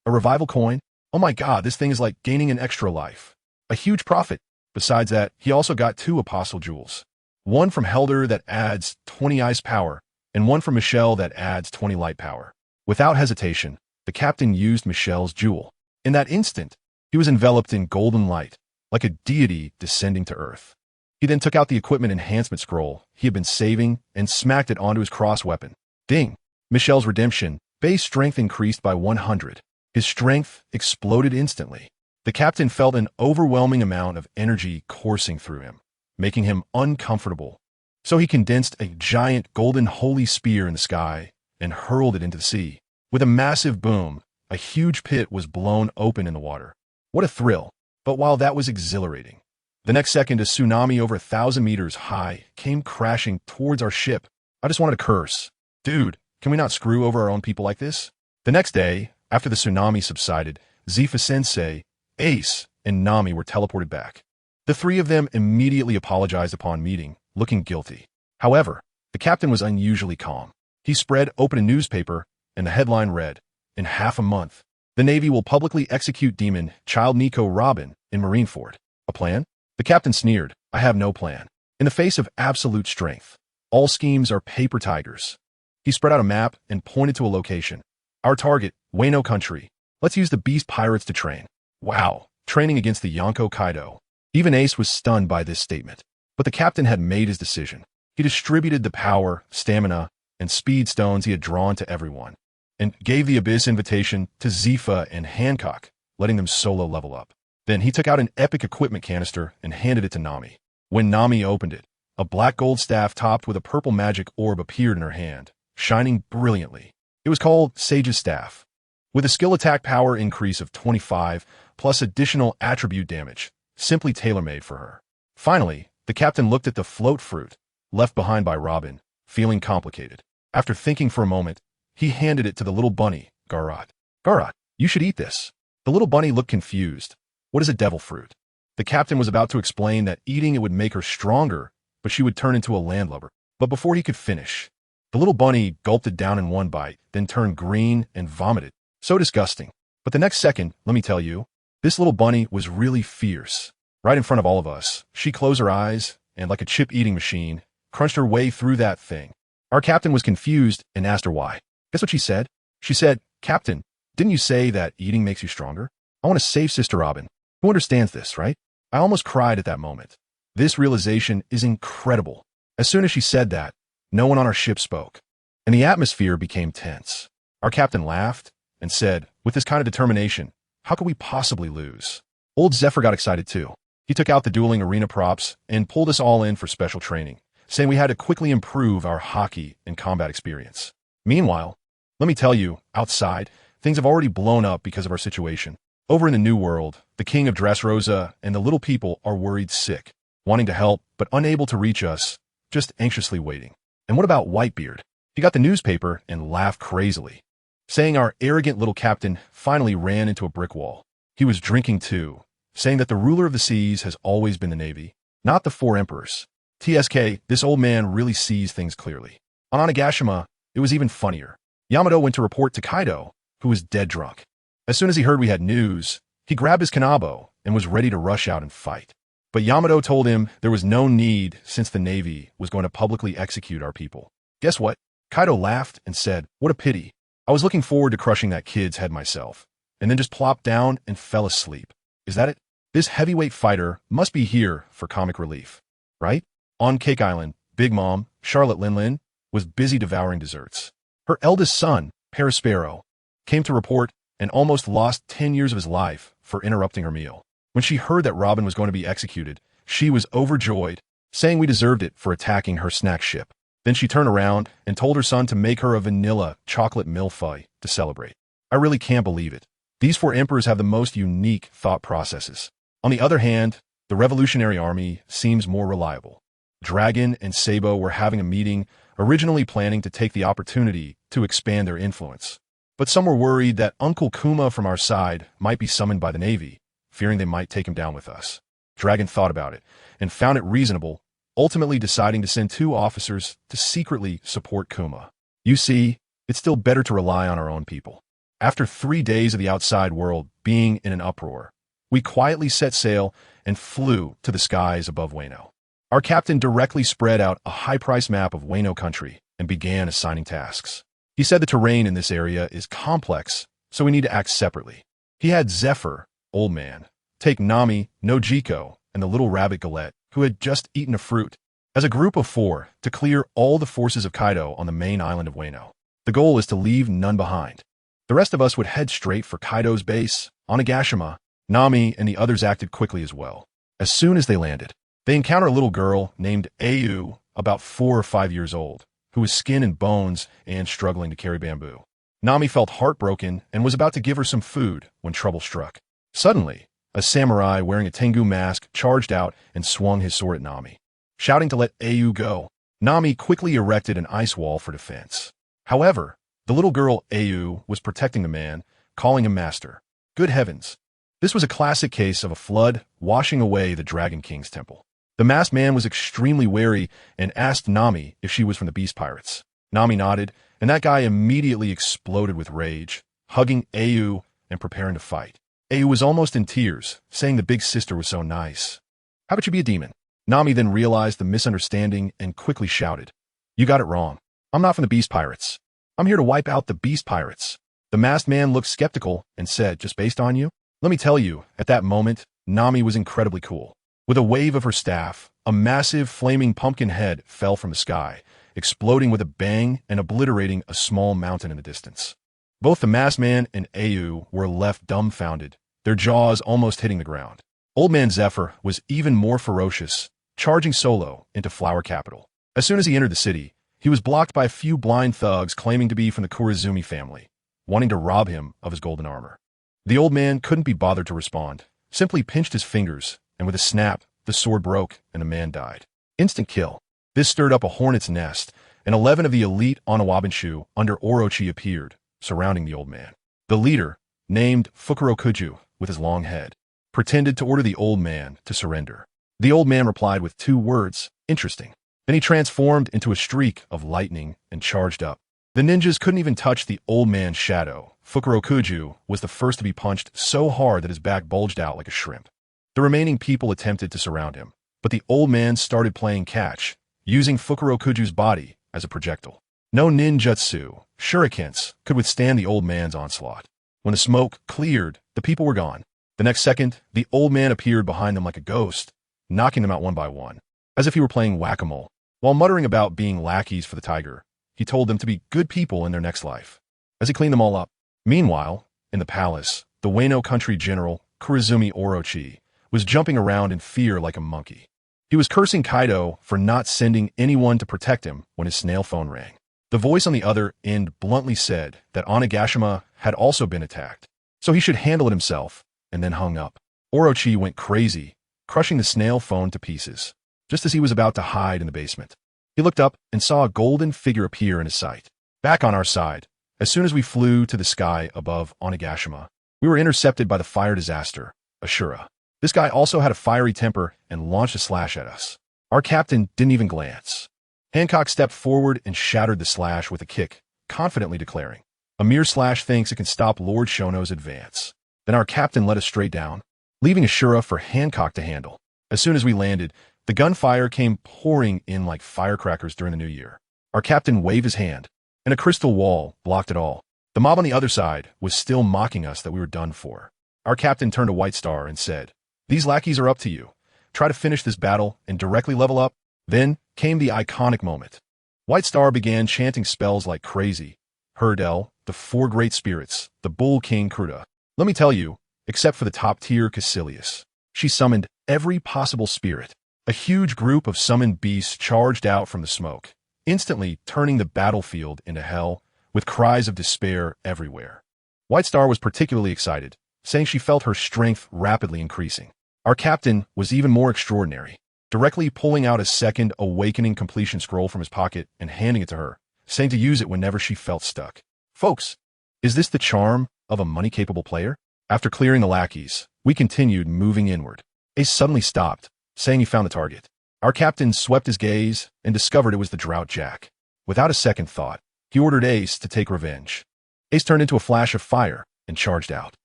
a Revival Coin. Oh my god, this thing is like gaining an extra life. A huge profit. Besides that, he also got 2 Apostle Jewels. One from Helder that adds 20 ice power, and one from Michelle that adds 20 light power. Without hesitation, the captain used Michelle's jewel. In that instant, he was enveloped in golden light, like a deity descending to earth. He then took out the equipment enhancement scroll he had been saving and smacked it onto his cross weapon. Ding! Michelle's redemption. Base strength increased by 100. His strength exploded instantly. The captain felt an overwhelming amount of energy coursing through him, making him uncomfortable. So he condensed a giant golden holy spear in the sky and hurled it into the sea. With a massive boom, a huge pit was blown open in the water. What a thrill! But while that was exhilarating, the next second a tsunami over 1,000 meters high came crashing towards our ship. I just wanted to curse. Dude, can we not screw over our own people like this? The next day, after the tsunami subsided, Zifa-sensei, Ace, and Nami were teleported back. The 3 of them immediately apologized upon meeting, looking guilty. However, the captain was unusually calm. He spread open a newspaper, and the headline read, "In half a month, the Navy will publicly execute demon child Nico Robin in Marineford." A plan? The captain sneered, "I have no plan." In the face of absolute strength, all schemes are paper tigers. He spread out a map and pointed to a location. Our target, Wano Country. Let's use the beast pirates to train. Wow, training against the Yonko Kaido. Even Ace was stunned by this statement. But the captain had made his decision. He distributed the power, stamina, and speed stones he had drawn to everyone, and gave the Abyss invitation to Zifa and Hancock, letting them solo level up. Then he took out an epic equipment canister and handed it to Nami. When Nami opened it, a black gold staff topped with a purple magic orb appeared in her hand, shining brilliantly. It was called Sage's Staff, with a skill attack power increase of 25 plus additional attribute damage, simply tailor-made for her. Finally, the captain looked at the float fruit, left behind by Robin, feeling complicated. After thinking for a moment, he handed it to the little bunny, Garat. Garat, you should eat this. The little bunny looked confused. What is a devil fruit? The captain was about to explain that eating it would make her stronger, but she would turn into a landlubber. But before he could finish, the little bunny gulped it down in one bite, then turned green and vomited. So disgusting. But the next second, let me tell you, this little bunny was really fierce. Right in front of all of us, she closed her eyes and, like a chip-eating machine, crunched her way through that thing. Our captain was confused and asked her why. Guess what she said? She said, "Captain, didn't you say that eating makes you stronger? I want to save Sister Robin. Who understands this, right?" I almost cried at that moment. This realization is incredible. As soon as she said that, no one on our ship spoke, and the atmosphere became tense. Our captain laughed and said, "With this kind of determination, how could we possibly lose?" Old Zephyr got excited too. He took out the dueling arena props and pulled us all in for special training, saying we had to quickly improve our hockey and combat experience. Meanwhile, let me tell you, outside, things have already blown up because of our situation. Over in the New World, the king of Dressrosa and the little people are worried sick, wanting to help but unable to reach us, just anxiously waiting. And what about Whitebeard? He got the newspaper and laughed crazily, saying our arrogant little captain finally ran into a brick wall. He was drinking too, saying that the ruler of the seas has always been the Navy, not the 4 emperors. TSK, this old man really sees things clearly. On Onigashima, it was even funnier. Yamato went to report to Kaido, who was dead drunk. As soon as he heard we had news, he grabbed his kanabo and was ready to rush out and fight. But Yamato told him there was no need since the Navy was going to publicly execute our people. Guess what? Kaido laughed and said, "What a pity. I was looking forward to crushing that kid's head myself," and then just plopped down and fell asleep. Is that it? This heavyweight fighter must be here for comic relief, right? On Cake Island, Big Mom, Charlotte Linlin, was busy devouring desserts. Her eldest son, Paraspero, came to report and almost lost 10 years of his life for interrupting her meal. When she heard that Robin was going to be executed, she was overjoyed, saying we deserved it for attacking her snack ship. Then she turned around and told her son to make her a vanilla chocolate millefeuille to celebrate. I really can't believe it. These four emperors have the most unique thought processes. On the other hand, the Revolutionary Army seems more reliable. Dragon and Sabo were having a meeting, originally planning to take the opportunity to expand their influence. But some were worried that Uncle Kuma from our side might be summoned by the Navy, fearing they might take him down with us. Dragon thought about it and found it reasonable, ultimately deciding to send 2 officers to secretly support Kuma. You see, it's still better to rely on our own people. After 3 days of the outside world being in an uproar, we quietly set sail and flew to the skies above Wano. Our captain directly spread out a high-price map of Wano country and began assigning tasks. He said the terrain in this area is complex, so we need to act separately. He had Zephyr, old man, take Nami, Nojiko, and the little rabbit Galette, who had just eaten a fruit, as a group of 4 to clear all the forces of Kaido on the main island of Wano. The goal is to leave none behind. The rest of us would head straight for Kaido's base, Onigashima. Nami and the others acted quickly as well. As soon as they landed, they encountered a little girl named Ayu, about 4 or 5 years old, who was skin and bones and struggling to carry bamboo. Nami felt heartbroken and was about to give her some food when trouble struck. Suddenly, a samurai wearing a Tengu mask charged out and swung his sword at Nami. Shouting to let Ayu go, Nami quickly erected an ice wall for defense. However, the little girl Ayu was protecting the man, calling him master. Good heavens! This was a classic case of a flood washing away the Dragon King's temple. The masked man was extremely wary and asked Nami if she was from the Beast Pirates. Nami nodded, and that guy immediately exploded with rage, hugging Ayu and preparing to fight. Ayu was almost in tears, saying the big sister was so nice. How about you be a demon? Nami then realized the misunderstanding and quickly shouted, You got it wrong. I'm not from the Beast Pirates. I'm here to wipe out the Beast Pirates. The masked man looked skeptical and said, Just based on you? Let me tell you, at that moment, Nami was incredibly cool. With a wave of her staff, a massive flaming pumpkin head fell from the sky, exploding with a bang and obliterating a small mountain in the distance. Both the masked man and Ayu were left dumbfounded, their jaws almost hitting the ground. Old Man Zephyr was even more ferocious, charging solo into Flower Capital. As soon as he entered the city, he was blocked by a few blind thugs claiming to be from the Kurizumi family, wanting to rob him of his golden armor. The old man couldn't be bothered to respond, simply pinched his fingers, and with a snap, the sword broke and the man died. Instant kill. This stirred up a hornet's nest, and 11 of the elite Onawabanshu under Orochi appeared, surrounding the old man. The leader, named Fukurokuju, with his long head, pretended to order the old man to surrender. The old man replied with 2 words, interesting. Then he transformed into a streak of lightning and charged up. The ninjas couldn't even touch the old man's shadow. Fukurokuju was the first to be punched so hard that his back bulged out like a shrimp. The remaining people attempted to surround him, but the old man started playing catch, using Fukurokuju's body as a projectile. No ninjutsu, shurikens, could withstand the old man's onslaught. When the smoke cleared, the people were gone. The next second, the old man appeared behind them like a ghost, knocking them out one by one, as if he were playing whack-a-mole. While muttering about being lackeys for the tiger, he told them to be good people in their next life, as he cleaned them all up. Meanwhile, in the palace, the Wano country general, Kurizumi Orochi, was jumping around in fear like a monkey. He was cursing Kaido for not sending anyone to protect him when his snail phone rang. The voice on the other end bluntly said that Onigashima had also been attacked, so he should handle it himself, and then hung up. Orochi went crazy, crushing the snail phone to pieces, just as he was about to hide in the basement. He looked up and saw a golden figure appear in his sight. Back on our side, as soon as we flew to the sky above Onigashima, we were intercepted by the fire disaster, Ashura. This guy also had a fiery temper and launched a slash at us. Our captain didn't even glance. Hancock stepped forward and shattered the slash with a kick, confidently declaring, A mere slash thinks it can stop Lord Shono's advance. Then our captain led us straight down, leaving Ashura for Hancock to handle. As soon as we landed, the gunfire came pouring in like firecrackers during the new year. Our captain waved his hand, and a crystal wall blocked it all. The mob on the other side was still mocking us that we were done for. Our captain turned to White Star and said, These lackeys are up to you. Try to finish this battle and directly level up. Then came the iconic moment. White Star began chanting spells like crazy. Herdel, the 4 great spirits, the Bull King Kruta. Let me tell you, except for the top tier Caecilius, She summoned every possible spirit. A huge group of summoned beasts charged out from the smoke, instantly turning the battlefield into hell, with cries of despair everywhere. White Star was particularly excited, saying she felt her strength rapidly increasing. Our captain was even more extraordinary, directly pulling out a second awakening completion scroll from his pocket and handing it to her, saying to use it whenever she felt stuck. Folks, is this the charm of a money-capable player? After clearing the lackeys, we continued moving inward. Ace suddenly stopped, saying he found the target. Our captain swept his gaze and discovered it was the Drought Jack. Without a second thought, he ordered Ace to take revenge. Ace turned into a flash of fire and charged out.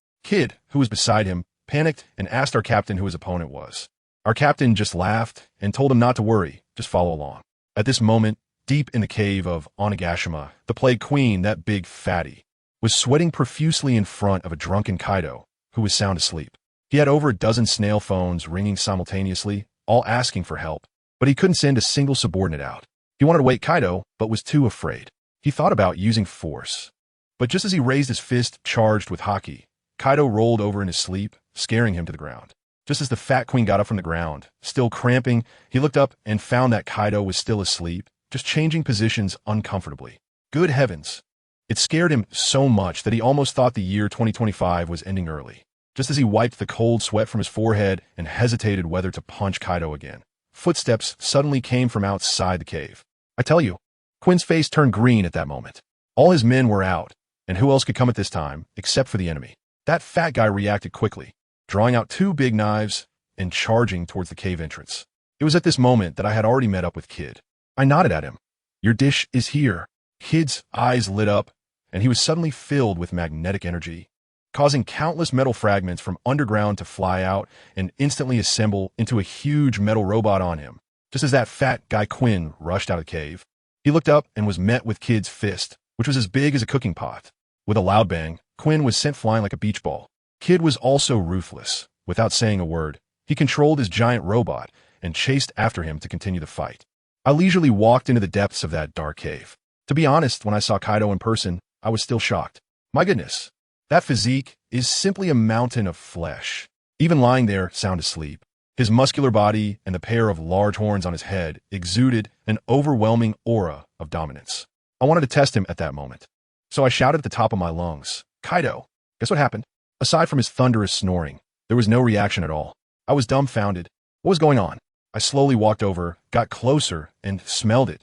Kid, who was beside him, panicked and asked our captain who his opponent was. Our captain just laughed and told him not to worry, just follow along. At this moment, deep in the cave of Onigashima, the Plague Queen, that big fatty, was sweating profusely in front of a drunken Kaido, who was sound asleep. He had over a dozen snail phones ringing simultaneously, all asking for help, but he couldn't send a single subordinate out. He wanted to wake Kaido, but was too afraid. He thought about using force. But just as he raised his fist charged with haki, Kaido rolled over in his sleep, scaring him to the ground. Just as the Fat Queen got up from the ground, still cramping, he looked up and found that Kaido was still asleep, just changing positions uncomfortably. Good heavens. It scared him so much that he almost thought the year 2025 was ending early. Just as he wiped the cold sweat from his forehead and hesitated whether to punch Kaido again, footsteps suddenly came from outside the cave. I tell you, Quinn's face turned green at that moment. All his men were out, and who else could come at this time, except for the enemy? That fat guy reacted quickly, drawing out two big knives and charging towards the cave entrance. It was at this moment that I had already met up with Kid. I nodded at him. Your dish is here. Kid's eyes lit up, and he was suddenly filled with magnetic energy, causing countless metal fragments from underground to fly out and instantly assemble into a huge metal robot on him. Just as that fat guy Quinn rushed out of the cave, he looked up and was met with Kid's fist, which was as big as a cooking pot. With a loud bang, Quinn was sent flying like a beach ball. Kid was also ruthless. Without saying a word, he controlled his giant robot and chased after him to continue the fight. I leisurely walked into the depths of that dark cave. To be honest, when I saw Kaido in person, I was still shocked. My goodness, that physique is simply a mountain of flesh. Even lying there, sound asleep, his muscular body and the pair of large horns on his head exuded an overwhelming aura of dominance. I wanted to test him at that moment. So I shouted at the top of my lungs, Kaido, guess what happened? Aside from his thunderous snoring, there was no reaction at all. I was dumbfounded. What was going on? I slowly walked over, got closer, and smelled it.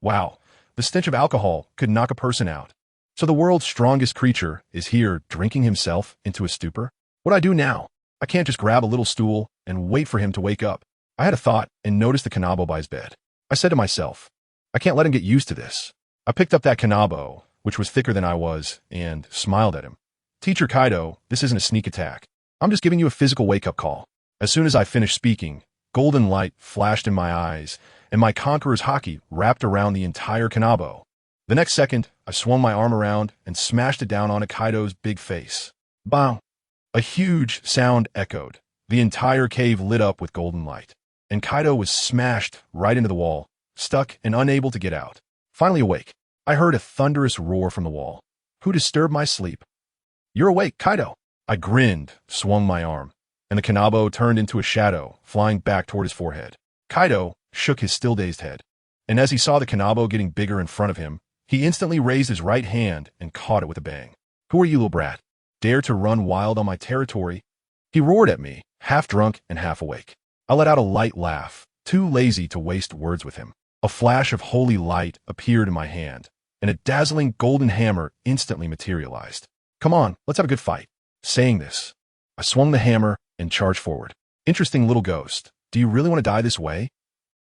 Wow, the stench of alcohol could knock a person out. So the world's strongest creature is here drinking himself into a stupor? What do I do now? I can't just grab a little stool and wait for him to wake up. I had a thought and noticed the Kanabo by his bed. I said to myself, I can't let him get used to this. I picked up that Kanabo, which was thicker than I was, and smiled at him. Teacher Kaido, this isn't a sneak attack. I'm just giving you a physical wake-up call. As soon as I finished speaking, golden light flashed in my eyes, and my Conqueror's haki wrapped around the entire Kanabo. The next second, I swung my arm around and smashed it down on Kaido's big face. Bang! A huge sound echoed. The entire cave lit up with golden light, and Kaido was smashed right into the wall, stuck and unable to get out. Finally awake, I heard a thunderous roar from the wall. Who disturbed my sleep? You're awake, Kaido. I grinned, swung my arm, and the Kanabo turned into a shadow, flying back toward his forehead. Kaido shook his still-dazed head, and as he saw the Kanabo getting bigger in front of him, he instantly raised his right hand and caught it with a bang. Who are you, little brat? Dare to run wild on my territory? He roared at me, half drunk and half awake. I let out a light laugh, too lazy to waste words with him. A flash of holy light appeared in my hand, and a dazzling golden hammer instantly materialized. Come on, let's have a good fight. Saying this, I swung the hammer and charged forward. Interesting little ghost. Do you really want to die this way?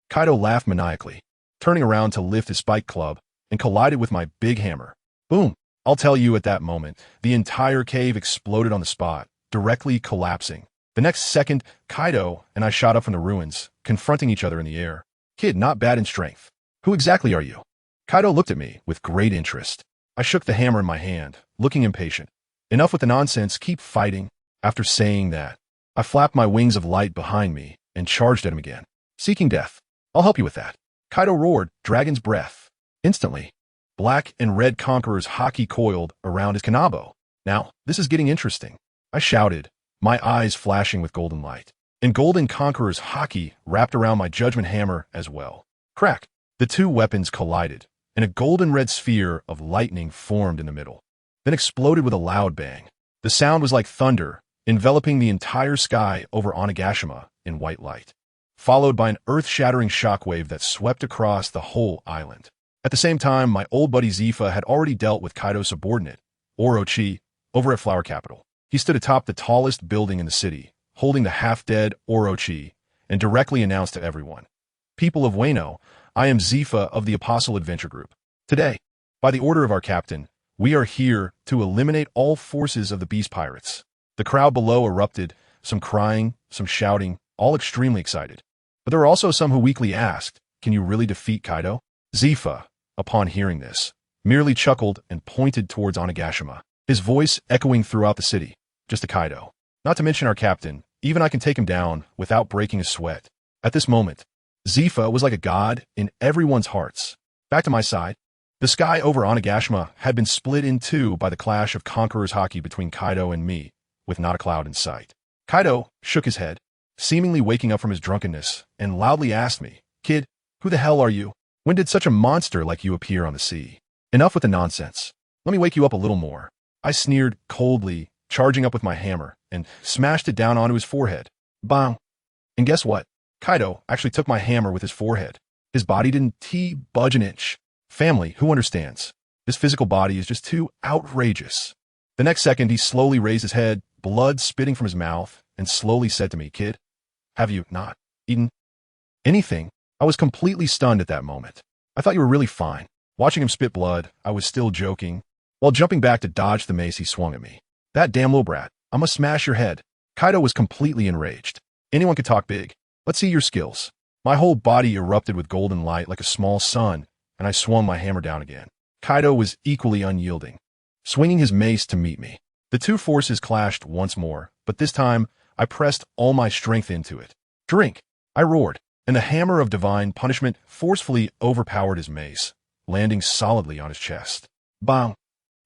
Kaido laughed maniacally, turning around to lift his spike club and collided with my big hammer. Boom! I'll tell you, at that moment, the entire cave exploded on the spot, directly collapsing. The next second, Kaido and I shot up from the ruins, confronting each other in the air. Kid, not bad in strength. Who exactly are you? Kaido looked at me with great interest. I shook the hammer in my hand, looking impatient. Enough with the nonsense, keep fighting. After saying that, I flapped my wings of light behind me and charged at him again. Seeking death. I'll help you with that. Kaido roared, dragon's breath. Instantly, black and red Conqueror's haki coiled around his Kanabo. Now, this is getting interesting. I shouted, my eyes flashing with golden light. and Golden Conqueror's haki wrapped around my Judgment Hammer as well. Crack! The two weapons collided, and a golden-red sphere of lightning formed in the middle, then exploded with a loud bang. The sound was like thunder, enveloping the entire sky over Onigashima in white light, followed by an earth-shattering shockwave that swept across the whole island. At the same time, my old buddy Zifa had already dealt with Kaido's subordinate, Orochi, over at Flower Capital. He stood atop the tallest building in the city, holding the half-dead Orochi, and directly announced to everyone, "People of Wano, I am Zifa of the Apostle Adventure Group. Today, by the order of our captain, we are here to eliminate all forces of the Beast Pirates." The crowd below erupted, some crying, some shouting, all extremely excited. But there were also some who weakly asked, "Can you really defeat Kaido?" Zifa, upon hearing this, merely chuckled and pointed towards Onigashima, his voice echoing throughout the city. "Just a Kaido. Not to mention our captain, even I can take him down without breaking a sweat." At this moment, Zifa was like a god in everyone's hearts. Back to my side, the sky over Onigashima had been split in two by the clash of Conqueror's haki between Kaido and me, with not a cloud in sight. Kaido shook his head, seemingly waking up from his drunkenness, and loudly asked me, "Kid, who the hell are you? When did such a monster like you appear on the sea? Enough with the nonsense. Let me wake you up a little more." I sneered coldly, charging up with my hammer, and smashed it down onto his forehead. Bang! And guess what? Kaido actually took my hammer with his forehead. His body didn't budge an inch. Family, who understands? This physical body is just too outrageous. The next second, he slowly raised his head, blood spitting from his mouth, and slowly said to me, "Kid, have you not eaten anything?" I was completely stunned at that moment. "I thought you were really fine." Watching him spit blood, I was still joking, while jumping back to dodge the mace he swung at me. "That damn little brat, I'm gonna smash your head." Kaido was completely enraged. "Anyone could talk big. Let's see your skills." My whole body erupted with golden light like a small sun, and I swung my hammer down again. Kaido was equally unyielding, swinging his mace to meet me. The two forces clashed once more, but this time I pressed all my strength into it. "Drink!" I roared, and the hammer of divine punishment forcefully overpowered his mace, landing solidly on his chest. Bang!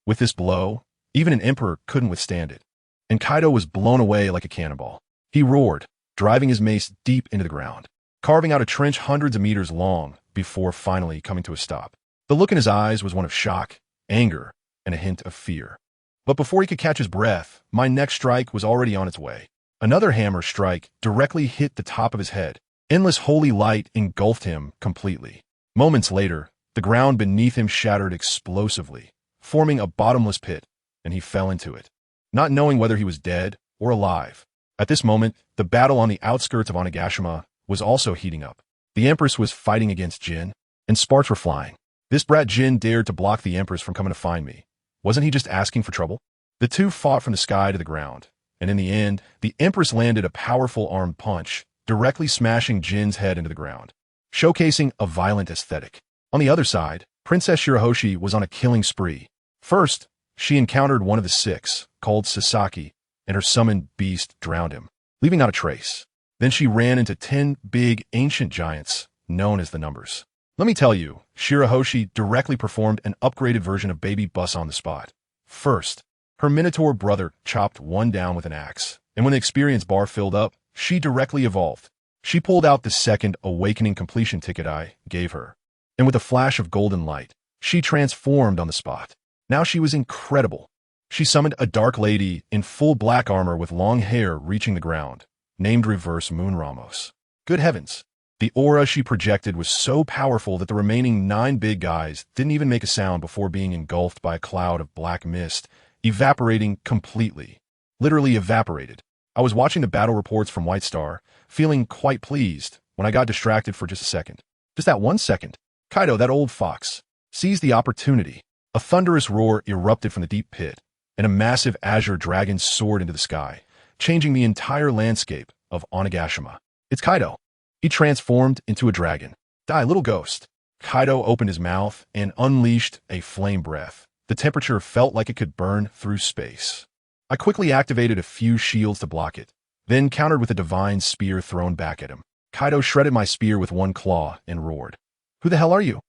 With this blow, even an emperor couldn't withstand it, and Kaido was blown away like a cannonball. He roared, driving his mace deep into the ground, carving out a trench hundreds of meters long before finally coming to a stop. The look in his eyes was one of shock, anger, and a hint of fear. But before he could catch his breath, my next strike was already on its way. Another hammer strike directly hit the top of his head. Endless holy light engulfed him completely. Moments later, the ground beneath him shattered explosively, forming a bottomless pit, and he fell into it, not knowing whether he was dead or alive. At this moment, the battle on the outskirts of Onigashima was also heating up. The Empress was fighting against Jin, and sparks were flying. This brat Jin dared to block the Empress from coming to find me. Wasn't he just asking for trouble? The two fought from the sky to the ground, and in the end, the Empress landed a powerful armed punch, directly smashing Jin's head into the ground, showcasing a violent aesthetic. On the other side, Princess Shirahoshi was on a killing spree. First, she encountered one of the six, called Sasaki, and her summoned beast drowned him, leaving not a trace. Then she ran into 10 big ancient giants, known as the Numbers. Let me tell you, Shirahoshi directly performed an upgraded version of Baby Bus on the spot. First, her Minotaur brother chopped one down with an axe, and when the experience bar filled up, she directly evolved. She pulled out the second awakening completion ticket I gave her, and with a flash of golden light, she transformed on the spot. Now she was incredible. She summoned a dark lady in full black armor with long hair reaching the ground, named Reverse Moon Ramos. Good heavens. The aura she projected was so powerful that the remaining 9 big guys didn't even make a sound before being engulfed by a cloud of black mist, evaporating completely. Literally evaporated. I was watching the battle reports from White Star, feeling quite pleased, when I got distracted for just a second. Just that 1 second. Kaido, that old fox, seized the opportunity. A thunderous roar erupted from the deep pit, and a massive azure dragon soared into the sky, changing the entire landscape of Onigashima. It's Kaido. He transformed into a dragon. Die, little ghost. Kaido opened his mouth and unleashed a flame breath. The temperature felt like it could burn through space. I quickly activated a few shields to block it, then countered with a divine spear thrown back at him. Kaido shredded my spear with one claw and roared, "Who the hell are you?"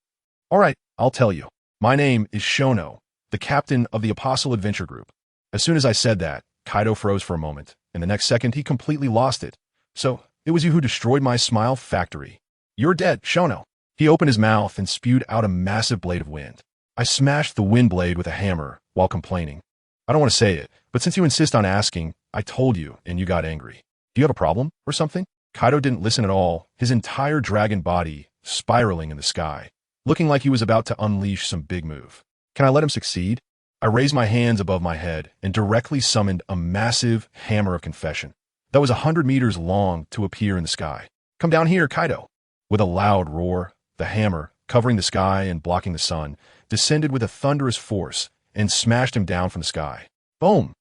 "All right, I'll tell you. My name is Shono, the captain of the Apostle Adventure Group." As soon as I said that, Kaido froze for a moment, and the next second he completely lost it, So, it was you who destroyed my smile factory. You're dead, Shono. He opened his mouth and spewed out a massive blade of wind. I smashed the wind blade with a hammer while complaining. I don't want to say it, but since you insist on asking, I told you and you got angry. Do you have a problem or something? Kaido didn't listen at all, his entire dragon body spiraling in the sky, looking like he was about to unleash some big move. Can I let him succeed? I raised my hands above my head and directly summoned a massive hammer of confession that was 100 meters long to appear in the sky. Come down here, Kaido. With a loud roar, the hammer, covering the sky and blocking the sun, descended with a thunderous force and smashed him down from the sky. Boom!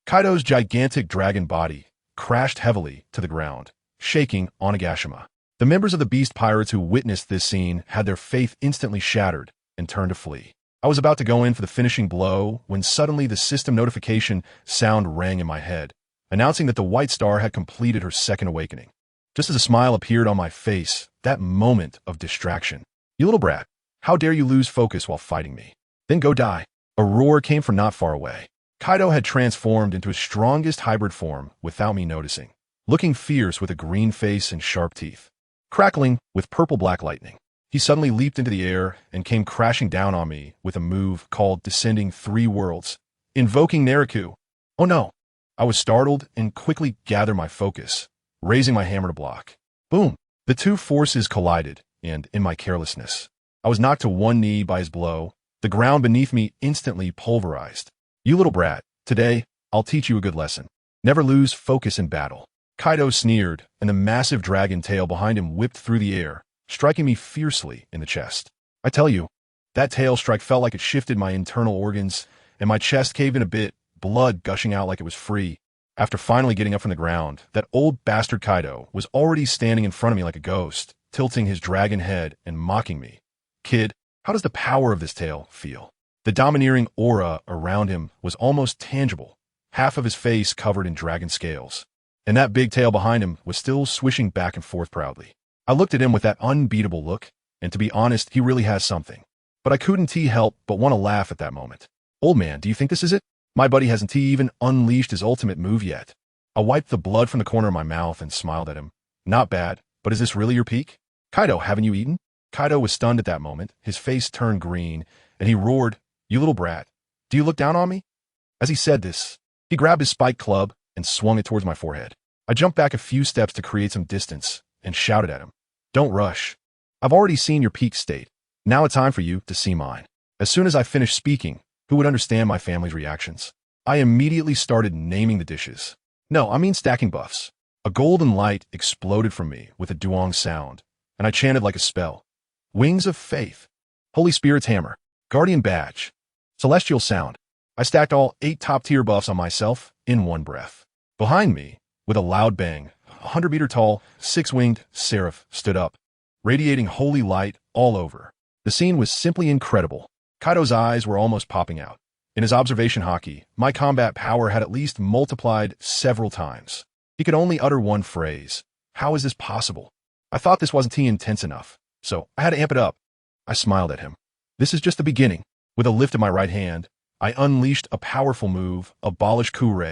Kaido's gigantic dragon body crashed heavily to the ground, shaking Onigashima. The members of the Beast Pirates who witnessed this scene had their faith instantly shattered and turned to flee. I was about to go in for the finishing blow when suddenly the system notification sound rang in my head, announcing that the White Star had completed her second awakening. Just as a smile appeared on my face, that moment of distraction. You little brat, how dare you lose focus while fighting me? Then go die. A roar came from not far away. Kaido had transformed into his strongest hybrid form without me noticing, looking fierce with a green face and sharp teeth, crackling with purple-black lightning. He suddenly leaped into the air and came crashing down on me with a move called Descending 3 Worlds, invoking Nariku. Oh no! I was startled and quickly gathered my focus, raising my hammer to block. Boom! The two forces collided, and in my carelessness, I was knocked to one knee by his blow, the ground beneath me instantly pulverized. You little brat, today, I'll teach you a good lesson. Never lose focus in battle. Kaido sneered, and the massive dragon tail behind him whipped through the air, striking me fiercely in the chest. I tell you, that tail strike felt like it shifted my internal organs, and my chest caved in a bit, blood gushing out like it was free. After finally getting up from the ground, that old bastard Kaido was already standing in front of me like a ghost, tilting his dragon head and mocking me. Kid, how does the power of this tail feel? The domineering aura around him was almost tangible, half of his face covered in dragon scales, and that big tail behind him was still swishing back and forth proudly. I looked at him with that unbeatable look, and to be honest, he really has something. But I couldn't help but want to laugh at that moment. Old man, do you think this is it? My buddy hasn't even unleashed his ultimate move yet. I wiped the blood from the corner of my mouth and smiled at him. Not bad, but is this really your peak? Kaido, haven't you eaten? Kaido was stunned at that moment, his face turned green, and he roared, You little brat, do you look down on me? As he said this, he grabbed his spiked club and swung it towards my forehead. I jumped back a few steps to create some distance and shouted at him, Don't rush. I've already seen your peak state. Now it's time for you to see mine. As soon as I finished speaking, who would understand my family's reactions? I immediately started naming the dishes. No, I mean stacking buffs. A golden light exploded from me with a duong sound, and I chanted like a spell. Wings of Faith, Holy Spirit's Hammer, Guardian Badge, Celestial Sound. I stacked all 8 top-tier buffs on myself in one breath. Behind me, with a loud bang, a 100-meter-tall, 6-winged seraph stood up, radiating holy light all over. The scene was simply incredible. Kaido's eyes were almost popping out. In his observation haki, my combat power had at least multiplied several times. He could only utter one phrase. How is this possible? I thought this wasn't intense enough, so I had to amp it up. I smiled at him. This is just the beginning. With a lift of my right hand, I unleashed a powerful move, Abolish Kure.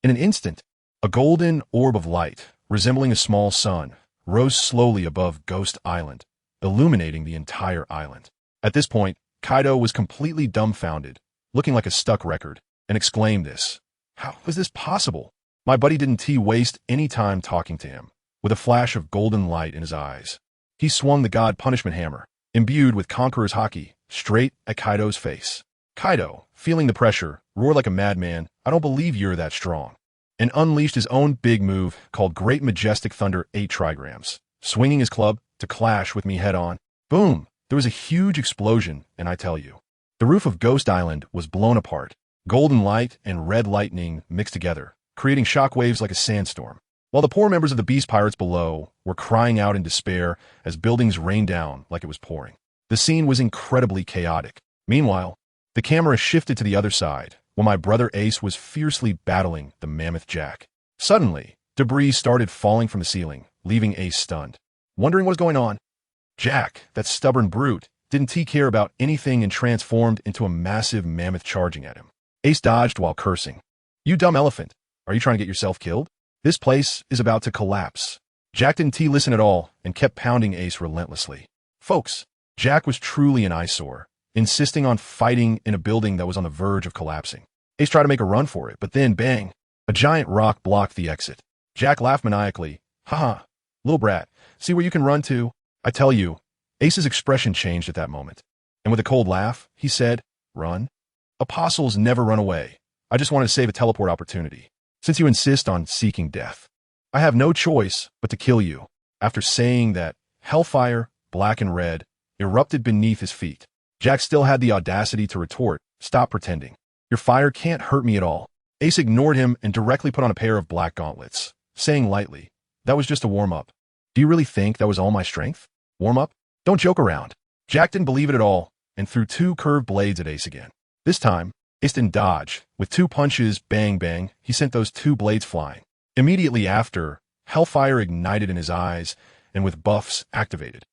In an instant, a golden orb of light, resembling a small sun, rose slowly above Ghost Island, illuminating the entire island. At this point, Kaido was completely dumbfounded, looking like a stuck record, and exclaimed this. How was this possible? My buddy didn't waste any time talking to him. With a flash of golden light in his eyes, he swung the God Punishment Hammer, imbued with Conqueror's haki, straight at Kaido's face. Kaido, feeling the pressure, roared like a madman, I don't believe you're that strong, and unleashed his own big move called Great Majestic Thunder 8 Trigrams, swinging his club to clash with me head-on. Boom! There was a huge explosion, and I tell you, the roof of Ghost Island was blown apart. Golden light and red lightning mixed together, creating shockwaves like a sandstorm, while the poor members of the Beast Pirates below were crying out in despair as buildings rained down like it was pouring. The scene was incredibly chaotic. Meanwhile, the camera shifted to the other side, while my brother Ace was fiercely battling the Mammoth Jack. Suddenly, debris started falling from the ceiling, leaving Ace stunned. Wondering what's going on, Jack, that stubborn brute, didn't care about anything and transformed into a massive mammoth charging at him. Ace dodged while cursing. You dumb elephant, are you trying to get yourself killed? This place is about to collapse. Jack didn't listen at all and kept pounding Ace relentlessly. Folks, Jack was truly an eyesore, insisting on fighting in a building that was on the verge of collapsing. Ace tried to make a run for it, but then, bang, a giant rock blocked the exit. Jack laughed maniacally. Haha, little brat, see where you can run to? I tell you, Ace's expression changed at that moment. And with a cold laugh, he said, Run? Apostles never run away. I just wanted to save a teleport opportunity. Since you insist on seeking death, I have no choice but to kill you. After saying that, hellfire, black and red, erupted beneath his feet. Jack still had the audacity to retort, Stop pretending. Your fire can't hurt me at all. Ace ignored him and directly put on a pair of black gauntlets, saying lightly, That was just a warm-up. Do you really think that was all my strength? Warm-up? Don't joke around. Jack didn't believe it at all and threw 2 curved blades at Ace again. This time, Ace didn't dodge. With 2 punches, bang bang, he sent those 2 blades flying. Immediately after, hellfire ignited in his eyes and with buffs activated.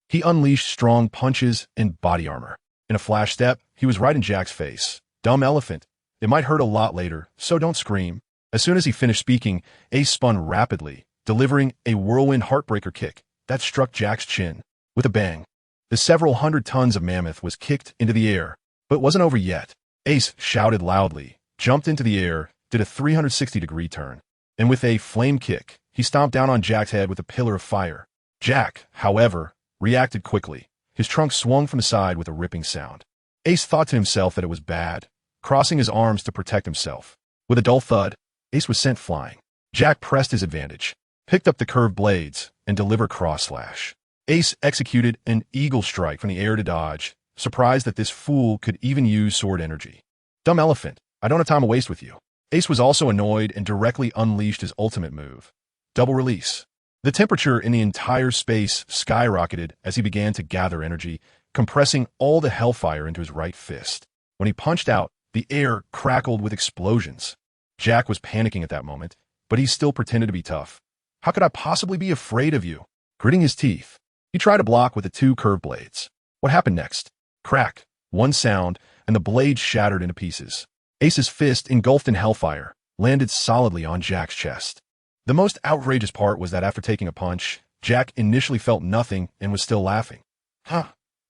He unleashed strong punches and body armor. In a flash step, he was right in Jack's face. Dumb elephant. It might hurt a lot later, so don't scream. As soon as he finished speaking, Ace spun rapidly, delivering a whirlwind heartbreaker kick that struck Jack's chin. With a bang, the several hundred tons of mammoth was kicked into the air. But it wasn't over yet. Ace shouted loudly, jumped into the air, did a 360-degree turn, and with a flame kick, he stomped down on Jack's head with a pillar of fire. Jack, however, reacted quickly. His trunk swung from the side with a ripping sound. Ace thought to himself that it was bad, crossing his arms to protect himself. With a dull thud, Ace was sent flying. Jack pressed his advantage, picked up the curved blades, and delivered cross slash. Ace executed an eagle strike from the air to dodge, surprised that this fool could even use sword energy. Dumb elephant, I don't have time to waste with you. Ace was also annoyed and directly unleashed his ultimate move. Double release. The temperature in the entire space skyrocketed as he began to gather energy, compressing all the hellfire into his right fist. When he punched out, the air crackled with explosions. Jack was panicking at that moment, but he still pretended to be tough. How could I possibly be afraid of you? Gritting his teeth, he tried to block with the 2 curved blades. What happened next? Crack, one sound, and the blade shattered into pieces. Ace's fist, engulfed in hellfire, landed solidly on Jack's chest. The most outrageous part was that after taking a punch, Jack initially felt nothing and was still laughing. Huh,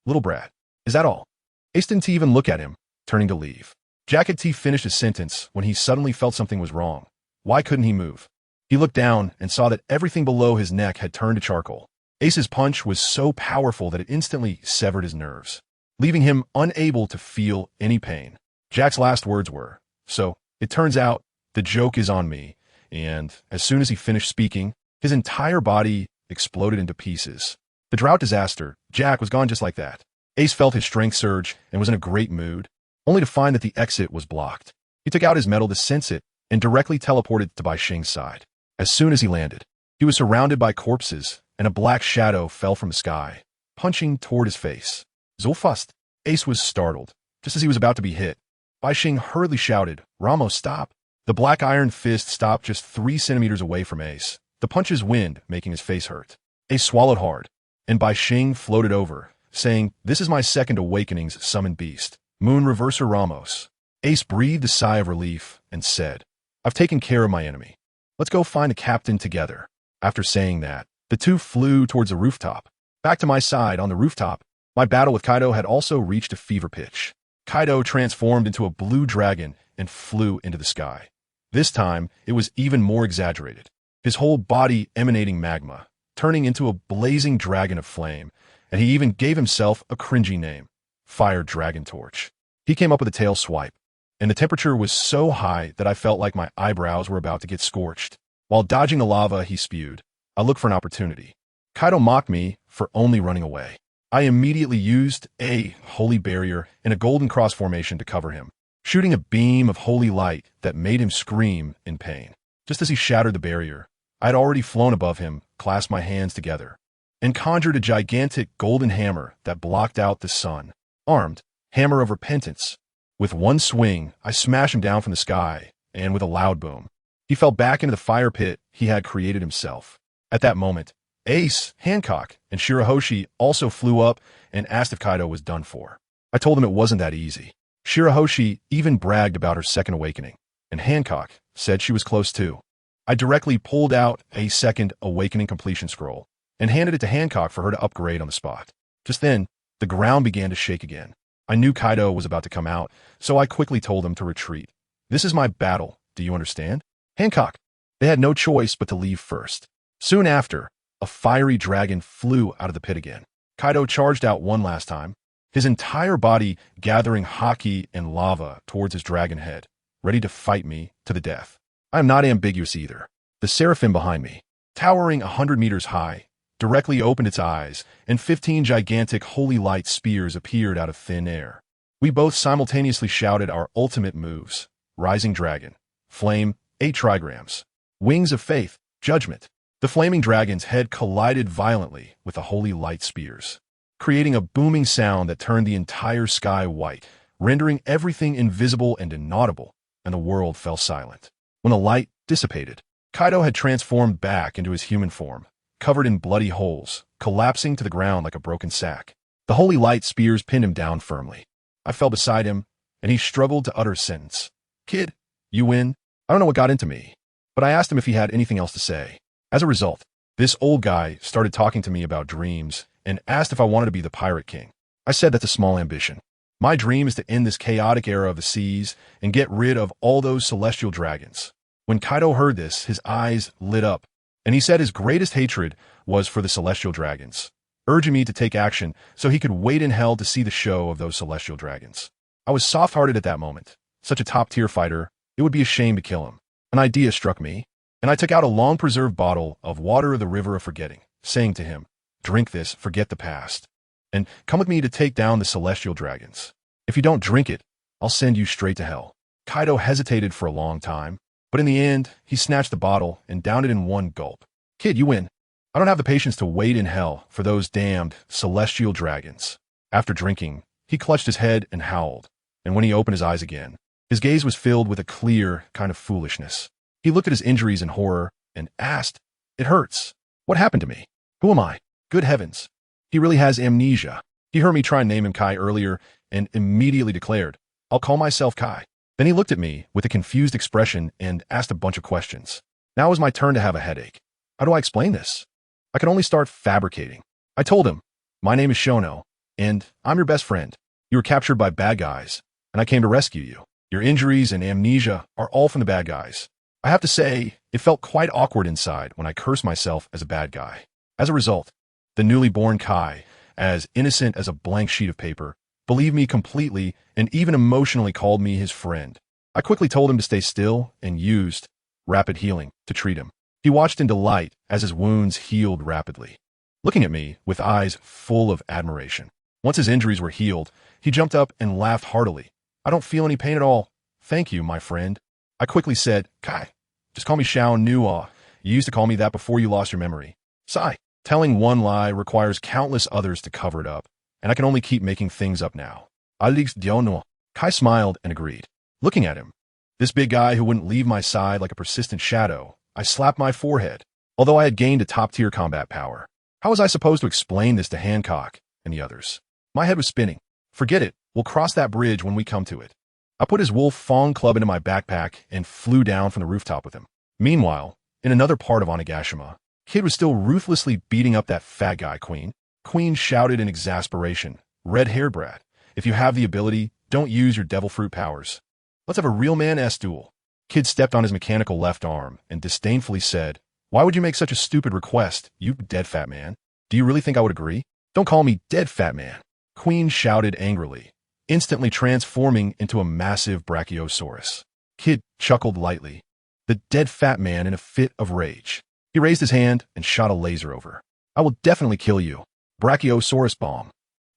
little brat, is that all? Ace didn't even look at him, turning to leave. Jack had finished his sentence when he suddenly felt something was wrong. Why couldn't he move? He looked down and saw that everything below his neck had turned to charcoal. Ace's punch was so powerful that it instantly severed his nerves, leaving him unable to feel any pain. Jack's last words were, So, it turns out, the joke is on me, and as soon as he finished speaking, his entire body exploded into pieces. The drought disaster, Jack was gone just like that. Ace felt his strength surge and was in a great mood, only to find that the exit was blocked. He took out his medal to sense it and directly teleported to Bai Xing's side. As soon as he landed, he was surrounded by corpses, and a black shadow fell from the sky, punching toward his face. Zolfust! Ace was startled. Just as he was about to be hit, Bai Xing hurriedly shouted, Ramos, stop! The black iron fist stopped just 3 centimeters away from Ace, the punch's wind making his face hurt. Ace swallowed hard, and Bai Xing floated over, saying, This is my second awakening's summoned beast, Moon Reverser Ramos. Ace breathed a sigh of relief and said, I've taken care of my enemy. Let's go find a captain together. After saying that, the 2 flew towards the rooftop. Back to my side on the rooftop, my battle with Kaido had also reached a fever pitch. Kaido transformed into a blue dragon and flew into the sky. This time, it was even more exaggerated, his whole body emanating magma, turning into a blazing dragon of flame, and he even gave himself a cringy name, Fire Dragon Torch. He came up with a tail swipe, and the temperature was so high that I felt like my eyebrows were about to get scorched. While dodging the lava he spewed, I looked for an opportunity. Kaido mocked me for only running away. I immediately used a holy barrier in a golden cross formation to cover him, shooting a beam of holy light that made him scream in pain. Just as he shattered the barrier, I had already flown above him, clasped my hands together, and conjured a gigantic golden hammer that blocked out the sun. Armed, Hammer of Repentance. With one swing, I smashed him down from the sky, and with a loud boom, he fell back into the fire pit he had created himself. At that moment, Ace, Hancock, and Shirahoshi also flew up and asked if Kaido was done for. I told them it wasn't that easy. Shirahoshi even bragged about her second awakening, and Hancock said she was close too. I directly pulled out a second Awakening Completion Scroll and handed it to Hancock for her to upgrade on the spot. Just then, the ground began to shake again. I knew Kaido was about to come out, so I quickly told him to retreat. This is my battle, do you understand? Hancock. They had no choice but to leave first. Soon after, a fiery dragon flew out of the pit again. Kaido charged out one last time, his entire body gathering haki and lava towards his dragon head, ready to fight me to the death. I am not ambiguous either. The seraphim behind me, towering 100 meters high, directly opened its eyes, and 15 gigantic holy light spears appeared out of thin air. We both simultaneously shouted our ultimate moves: Rising Dragon, Flame, 8 trigrams, Wings of Faith, Judgment. The flaming dragon's head collided violently with the holy light spears, creating a booming sound that turned the entire sky white, rendering everything invisible and inaudible, and the world fell silent. When the light dissipated, Kaido had transformed back into his human form, covered in bloody holes, collapsing to the ground like a broken sack. The holy light spears pinned him down firmly. I fell beside him, and he struggled to utter a sentence. Kid, you win. I don't know what got into me, but I asked him if he had anything else to say. As a result, this old guy started talking to me about dreams and asked if I wanted to be the Pirate King. I said that's a small ambition. My dream is to end this chaotic era of the seas and get rid of all those celestial dragons. When Kaido heard this, his eyes lit up, and he said his greatest hatred was for the celestial dragons, urging me to take action so he could wait in hell to see the show of those celestial dragons. I was soft-hearted at that moment. Such a top-tier fighter, it would be a shame to kill him. An idea struck me, and I took out a long-preserved bottle of water of the river of forgetting, saying to him, "Drink this, forget the past, and come with me to take down the celestial dragons. If you don't drink it, I'll send you straight to hell." Kaido hesitated for a long time, but in the end, he snatched the bottle and downed it in one gulp. Kid, you win. I don't have the patience to wait in hell for those damned celestial dragons. After drinking, he clutched his head and howled, and when he opened his eyes again, his gaze was filled with a clear kind of foolishness. He looked at his injuries in horror and asked, "It hurts. What happened to me? Who am I? Good heavens. He really has amnesia." He heard me try and name him Kai earlier and immediately declared, "I'll call myself Kai." Then he looked at me with a confused expression and asked a bunch of questions. Now it was my turn to have a headache. How do I explain this? I could only start fabricating. I told him, "My name is Shono, and I'm your best friend. You were captured by bad guys, and I came to rescue you. Your injuries and amnesia are all from the bad guys." I have to say, it felt quite awkward inside when I cursed myself as a bad guy. As a result, the newly born Kai, as innocent as a blank sheet of paper, believed me completely and even emotionally called me his friend. I quickly told him to stay still and used rapid healing to treat him. He watched in delight as his wounds healed rapidly, looking at me with eyes full of admiration. Once his injuries were healed, he jumped up and laughed heartily. "I don't feel any pain at all. Thank you, my friend." I quickly said, "Kai, just call me Xiao Nuothe. You used to call me that before you lost your memory." Sigh. Telling one lie requires countless others to cover it up, and I can only keep making things up now. Alex Diono. Kai smiled and agreed. Looking at him, this big guy who wouldn't leave my side like a persistent shadow, I slapped my forehead, although I had gained a top-tier combat power. How was I supposed to explain this to Hancock and the others? My head was spinning. Forget it. We'll cross that bridge when we come to it. I put his wolf Fong club into my backpack and flew down from the rooftop with him. Meanwhile, in another part of Onigashima, Kid was still ruthlessly beating up that fat guy, Queen. Queen shouted in exasperation, "Red-haired brat, if you have the ability, don't use your devil fruit powers. Let's have a real man-ass duel." Kid stepped on his mechanical left arm and disdainfully said, "Why would you make such a stupid request, you dead fat man? Do you really think I would agree? Don't call me dead fat man." Queen shouted angrily, instantly transforming into a massive brachiosaurus. Kid chuckled lightly, the dead fat man in a fit of rage. He raised his hand and shot a laser over. "I will definitely kill you. Brachiosaurus bomb."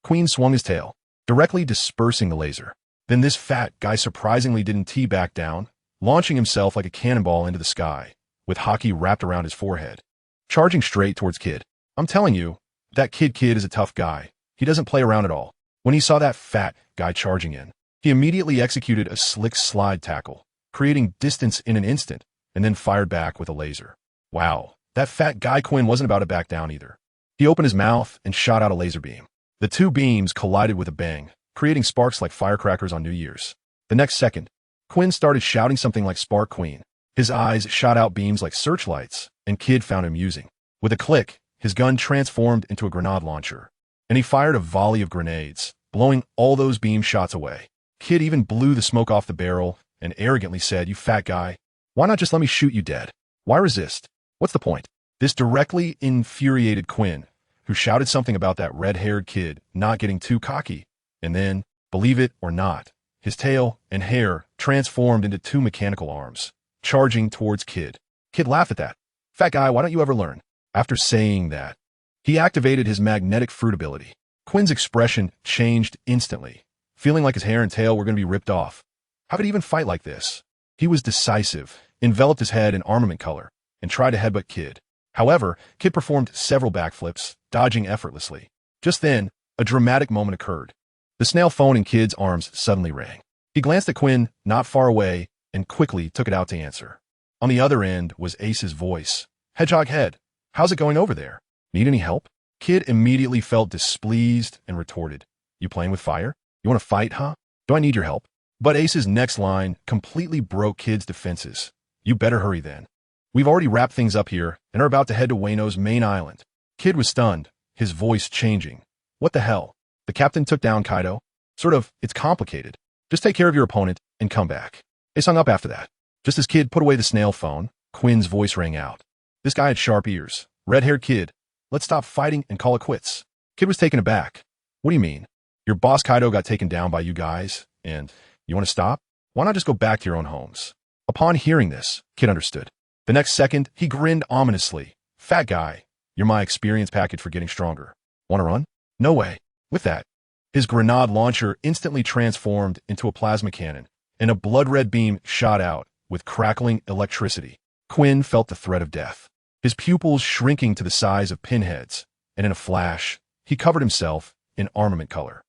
Queen swung his tail, directly dispersing the laser. Then this fat guy surprisingly didn't tee back down, launching himself like a cannonball into the sky, with haki wrapped around his forehead, charging straight towards Kid. I'm telling you, that kid is a tough guy. He doesn't play around at all. When he saw that fat guy charging in, he immediately executed a slick slide tackle, creating distance in an instant, and then fired back with a laser. Wow, that fat guy Quinn wasn't about to back down either. He opened his mouth and shot out a laser beam. The two beams collided with a bang, creating sparks like firecrackers on New Year's. The next second, Quinn started shouting something like "Spark Queen," His eyes shot out beams like searchlights, and Kid found him using. With a click, his gun transformed into a grenade launcher, and he fired a volley of grenades, blowing all those beam shots away. Kid even blew the smoke off the barrel and arrogantly said, "You fat guy, why not just let me shoot you dead? Why resist? What's the point?" This directly infuriated Quinn, who shouted something about that red-haired kid not getting too cocky, and then, believe it or not, his tail and hair transformed into two mechanical arms, charging towards Kid. Kid laughed at that. "Fat guy, why don't you ever learn?" After saying that, he activated his magnetic fruit ability. Quinn's expression changed instantly, feeling like his hair and tail were going to be ripped off. How could he even fight like this? He was decisive, enveloped his head in armament color, and tried to headbutt Kid. However, Kid performed several backflips, dodging effortlessly. Just then, a dramatic moment occurred. The snail phone in Kid's arms suddenly rang. He glanced at Quinn, not far away, and quickly took it out to answer. On the other end was Ace's voice. "Hedgehog Head, how's it going over there? Need any help?" Kid immediately felt displeased and retorted, "You playing with fire? You want to fight, huh? Do I need your help?" But Ace's next line completely broke Kid's defenses. "You better hurry then. We've already wrapped things up here and are about to head to Wano's main island." Kid was stunned, his voice changing. "What the hell? The captain took down Kaido? Sort of, it's complicated. Just take care of your opponent and come back." Ace hung up after that. Just as Kid put away the snail phone, Quinn's voice rang out. This guy had sharp ears. "Red-haired kid, let's stop fighting and call it quits." Kid was taken aback. "What do you mean? Your boss Kaido got taken down by you guys, and you want to stop? Why not just go back to your own homes?" Upon hearing this, Kid understood. The next second, he grinned ominously. "Fat guy, you're my experience package for getting stronger. Want to run?" "No way." With that, his grenade launcher instantly transformed into a plasma cannon, and a blood-red beam shot out with crackling electricity. Quinn felt the threat of death, his pupils shrinking to the size of pinheads, and in a flash, he covered himself in armament color.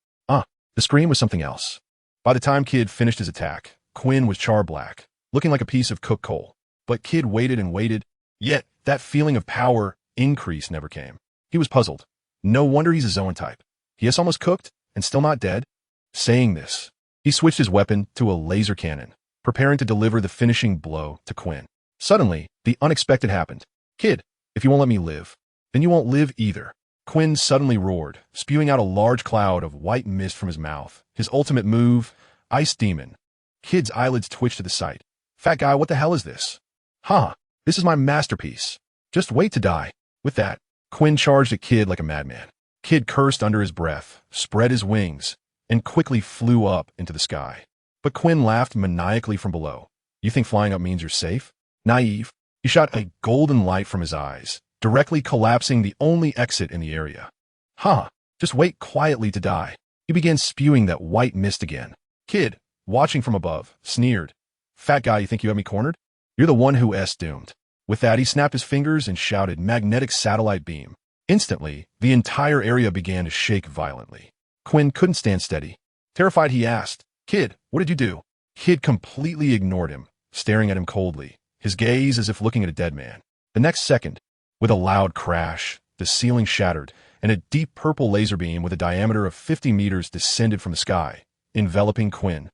The scream was something else. By the time Kid finished his attack, Quinn was char-black, looking like a piece of cooked coal. But Kid waited and waited, yet that feeling of power increase never came. He was puzzled. No wonder he's a Zoan type. He is almost cooked and still not dead. Saying this, he switched his weapon to a laser cannon, preparing to deliver the finishing blow to Quinn. Suddenly, the unexpected happened. "Kid, if you won't let me live, then you won't live either." Quinn suddenly roared, spewing out a large cloud of white mist from his mouth. His ultimate move, Ice Demon. Kid's eyelids twitched to the sight. "Fat guy, what the hell is this?" This is my masterpiece. Just wait to die." With that, Quinn charged at Kid like a madman. Kid cursed under his breath, spread his wings, and quickly flew up into the sky. But Quinn laughed maniacally from below. "You think flying up means you're safe? Naive." He shot a golden light from his eyes, directly collapsing the only exit in the area. Just wait quietly to die." He began spewing that white mist again. Kid, watching from above, sneered. "Fat guy, you think you have me cornered? You're the one who is doomed." With that, he snapped his fingers and shouted, "Magnetic satellite beam." Instantly, the entire area began to shake violently. Quinn couldn't stand steady. Terrified, he asked, "Kid, what did you do?" Kid completely ignored him, staring at him coldly, his gaze as if looking at a dead man. The next second, with a loud crash, the ceiling shattered, and a deep purple laser beam with a diameter of 50 meters descended from the sky, enveloping Quinn.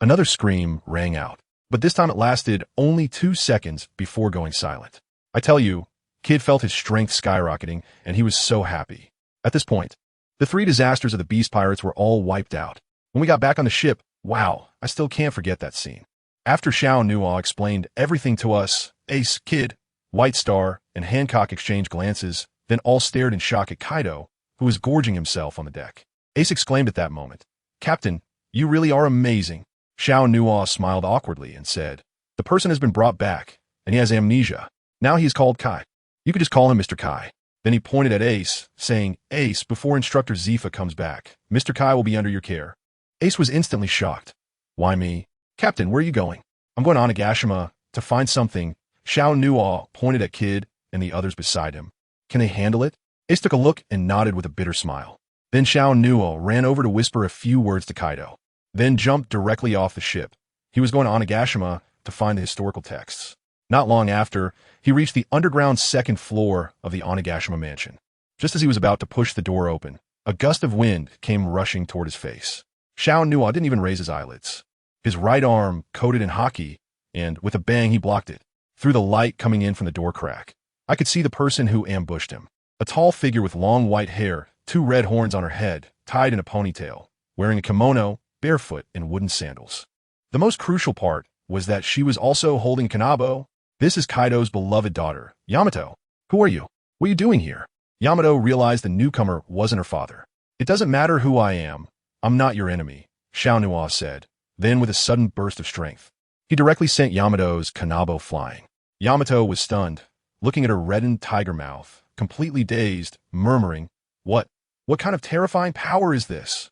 Another scream rang out, but this time it lasted only 2 seconds before going silent. I tell you, Kid felt his strength skyrocketing, and he was so happy. At this point, the 3 disasters of the Beast Pirates were all wiped out. When we got back on the ship, wow, I still can't forget that scene. After Xiao and Nuothe explained everything to us, Ace, Kid, White Star, and Hancock exchanged glances, then all stared in shock at Kaido, who was gorging himself on the deck. Ace exclaimed at that moment, "Captain, you really are amazing." Xiao and Nuothe smiled awkwardly and said, "The person has been brought back, and he has amnesia. Now he is called Kai. You could just call him Mr. Kai." Then he pointed at Ace, saying, "Ace, before Instructor Zifa comes back, Mr. Kai will be under your care." Ace was instantly shocked. "Why me?" "Captain, where are you going?" "I'm going to Onigashima to find something." Xiao and Nuothe pointed at Kid and the others beside him. "Can they handle it?" Ace took a look and nodded with a bitter smile. Then Xiao and Nuothe ran over to whisper a few words to Kaido, then jumped directly off the ship. He was going to Onigashima to find the historical texts. Not long after, he reached the underground second floor of the Onigashima mansion. Just as he was about to push the door open, a gust of wind came rushing toward his face. Xiao Nuothe didn't even raise his eyelids. His right arm, coated in haki, and with a bang he blocked it. Through the light coming in from the door crack, I could see the person who ambushed him. A tall figure with long white hair, 2 red horns on her head, tied in a ponytail, wearing a kimono, barefoot in wooden sandals. The most crucial part was that she was also holding Kanabo. This is Kaido's beloved daughter, Yamato. Who are you? What are you doing here? Yamato realized the newcomer wasn't her father. It doesn't matter who I am. I'm not your enemy, Xiao Nuothe said. Then, with a sudden burst of strength, he directly sent Yamato's Kanabo flying. Yamato was stunned, looking at her reddened tiger mouth, completely dazed, murmuring, What kind of terrifying power is this?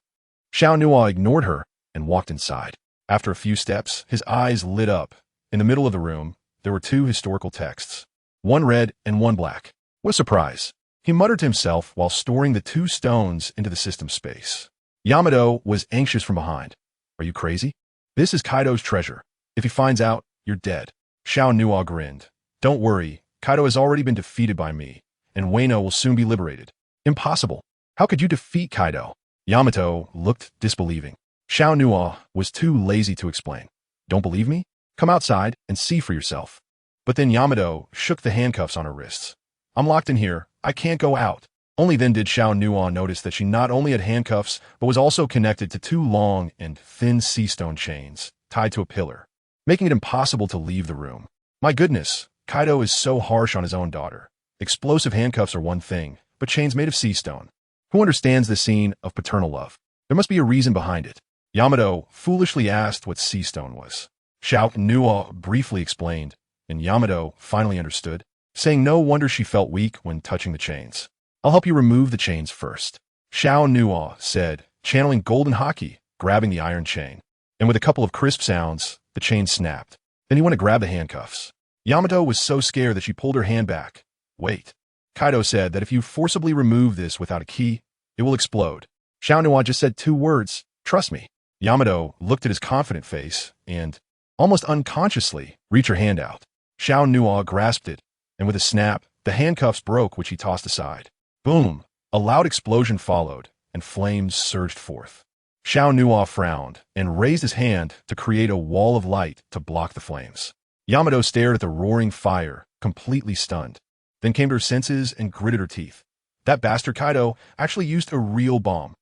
Xiao Nuothe ignored her and walked inside. After a few steps, his eyes lit up. In the middle of the room, there were 2 historical texts, one red and one black. What a surprise! He muttered to himself while storing the 2 stones into the system space. Yamato was anxious from behind. Are you crazy? This is Kaido's treasure. If he finds out, you're dead. Xiao Nuothe grinned. Don't worry, Kaido has already been defeated by me, and Wano will soon be liberated. Impossible. How could you defeat Kaido? Yamato looked disbelieving. Xiao Nuothe was too lazy to explain. Don't believe me? Come outside and see for yourself. But then Yamato shook the handcuffs on her wrists. I'm locked in here. I can't go out. Only then did Xiao Nuothe notice that she not only had handcuffs, but was also connected to 2 long and thin sea stone chains tied to a pillar, making it impossible to leave the room. My goodness, Kaido is so harsh on his own daughter. Explosive handcuffs are one thing, but chains made of sea stone. Who understands the scene of paternal love? There must be a reason behind it. Yamato foolishly asked what sea stone was. Xiao Nuothe briefly explained, and Yamato finally understood, saying no wonder she felt weak when touching the chains. I'll help you remove the chains first, Xiao Nuothe said, channeling golden haki, grabbing the iron chain. And with a couple of crisp sounds, the chain snapped. Then he went to grab the handcuffs. Yamato was so scared that she pulled her hand back. Wait. Kaido said that if you forcibly remove this without a key, it will explode. Xiao Nuothe just said 2 words, trust me. Yamato looked at his confident face and, almost unconsciously, reached her hand out. Xiao Nuothe grasped it, and with a snap, the handcuffs broke, which he tossed aside. Boom! A loud explosion followed, and flames surged forth. Xiao Nuothe frowned and raised his hand to create a wall of light to block the flames. Yamato stared at the roaring fire, completely stunned, then came to her senses and gritted her teeth. That bastard Kaido actually used a real bomb.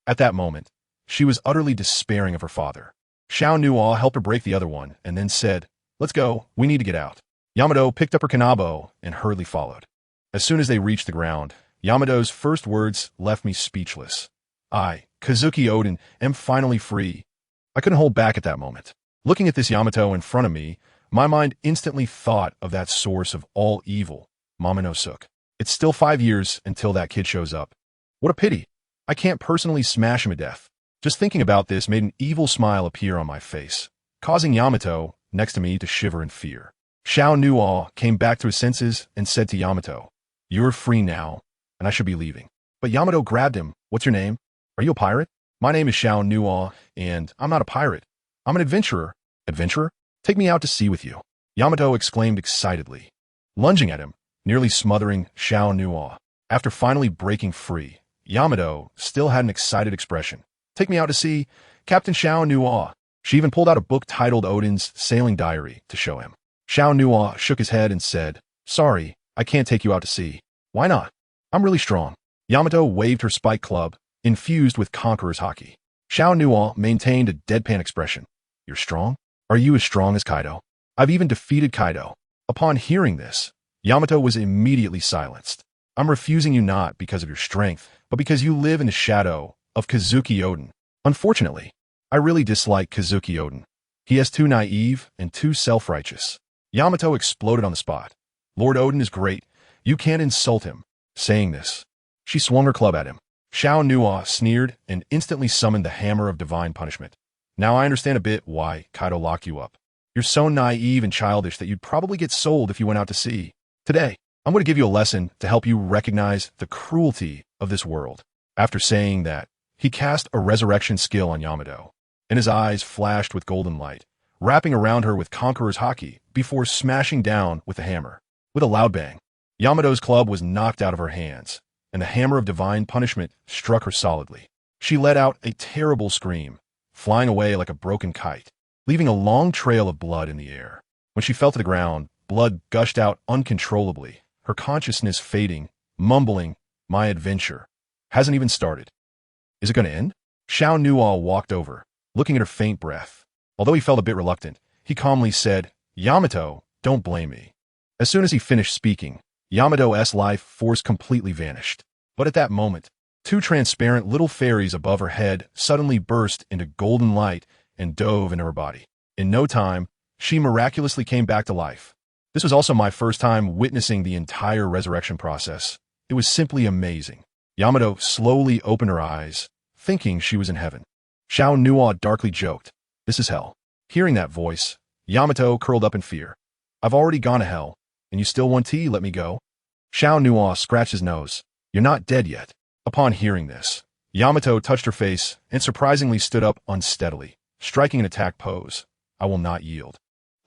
At that moment, she was utterly despairing of her father. Xiao Nuothe helped her break the other one, and then said, Let's go, we need to get out. Yamato picked up her kanabo and hurriedly followed. As soon as they reached the ground, Yamato's first words left me speechless. I, Kazuki Oden, am finally free. I couldn't hold back at that moment. Looking at this Yamato in front of me, my mind instantly thought of that source of all evil, Momonosuke. It's still 5 years until that kid shows up. What a pity. I can't personally smash him to death. Just thinking about this made an evil smile appear on my face, causing Yamato, next to me, to shiver in fear. Xiao Nuothe came back to his senses and said to Yamato, You're free now, and I should be leaving. But Yamato grabbed him. What's your name? Are you a pirate? My name is Xiao Nuothe, and I'm not a pirate. I'm an adventurer. Adventurer? Take me out to sea with you. Yamato exclaimed excitedly, lunging at him, nearly smothering Xiao Nuothe. After finally breaking free, Yamato still had an excited expression. Take me out to sea, Captain Xiao Nuothe. She even pulled out a book titled Odin's Sailing Diary to show him. Xiao Nuothe shook his head and said, Sorry, I can't take you out to sea. Why not? I'm really strong. Yamato waved her spike club, infused with Conqueror's haki. Xiao Nuothe maintained a deadpan expression. You're strong? Are you as strong as Kaido? I've even defeated Kaido. Upon hearing this, Yamato was immediately silenced. I'm refusing you not because of your strength, but because you live in the shadow of Kazuki Oden. Unfortunately, I really dislike Kazuki Oden. He is too naive and too self-righteous. Yamato exploded on the spot. Lord Oden is great. You can't insult him. Saying this, she swung her club at him. Xiao Nuothe sneered and instantly summoned the Hammer of Divine Punishment. Now I understand a bit why Kaido locked you up. You're so naive and childish that you'd probably get sold if you went out to sea. Today, I'm going to give you a lesson to help you recognize the cruelty of this world. After saying that, he cast a resurrection skill on Yamato, and his eyes flashed with golden light, wrapping around her with Conqueror's haki before smashing down with the hammer. With a loud bang, Yamato's club was knocked out of her hands, and the Hammer of Divine Punishment struck her solidly. She let out a terrible scream, flying away like a broken kite, leaving a long trail of blood in the air. When she fell to the ground, blood gushed out uncontrollably, her consciousness fading, mumbling, "My adventure hasn't even started. Is it going to end?" Xiao Nuo walked over, looking at her faint breath. Although he felt a bit reluctant, he calmly said, "Yamato, don't blame me." As soon as he finished speaking, Yamato's life force completely vanished. But at that moment, two transparent little fairies above her head suddenly burst into golden light and dove into her body. In no time, she miraculously came back to life. This was also my first time witnessing the entire resurrection process. It was simply amazing. Yamato slowly opened her eyes, thinking she was in heaven. Xiao Nuo darkly joked, "This is hell." Hearing that voice, Yamato curled up in fear. "I've already gone to hell, and you still want to let me go?" Xiao Nuo scratched his nose. "You're not dead yet." Upon hearing this, Yamato touched her face and surprisingly stood up unsteadily, striking an attack pose. "I will not yield.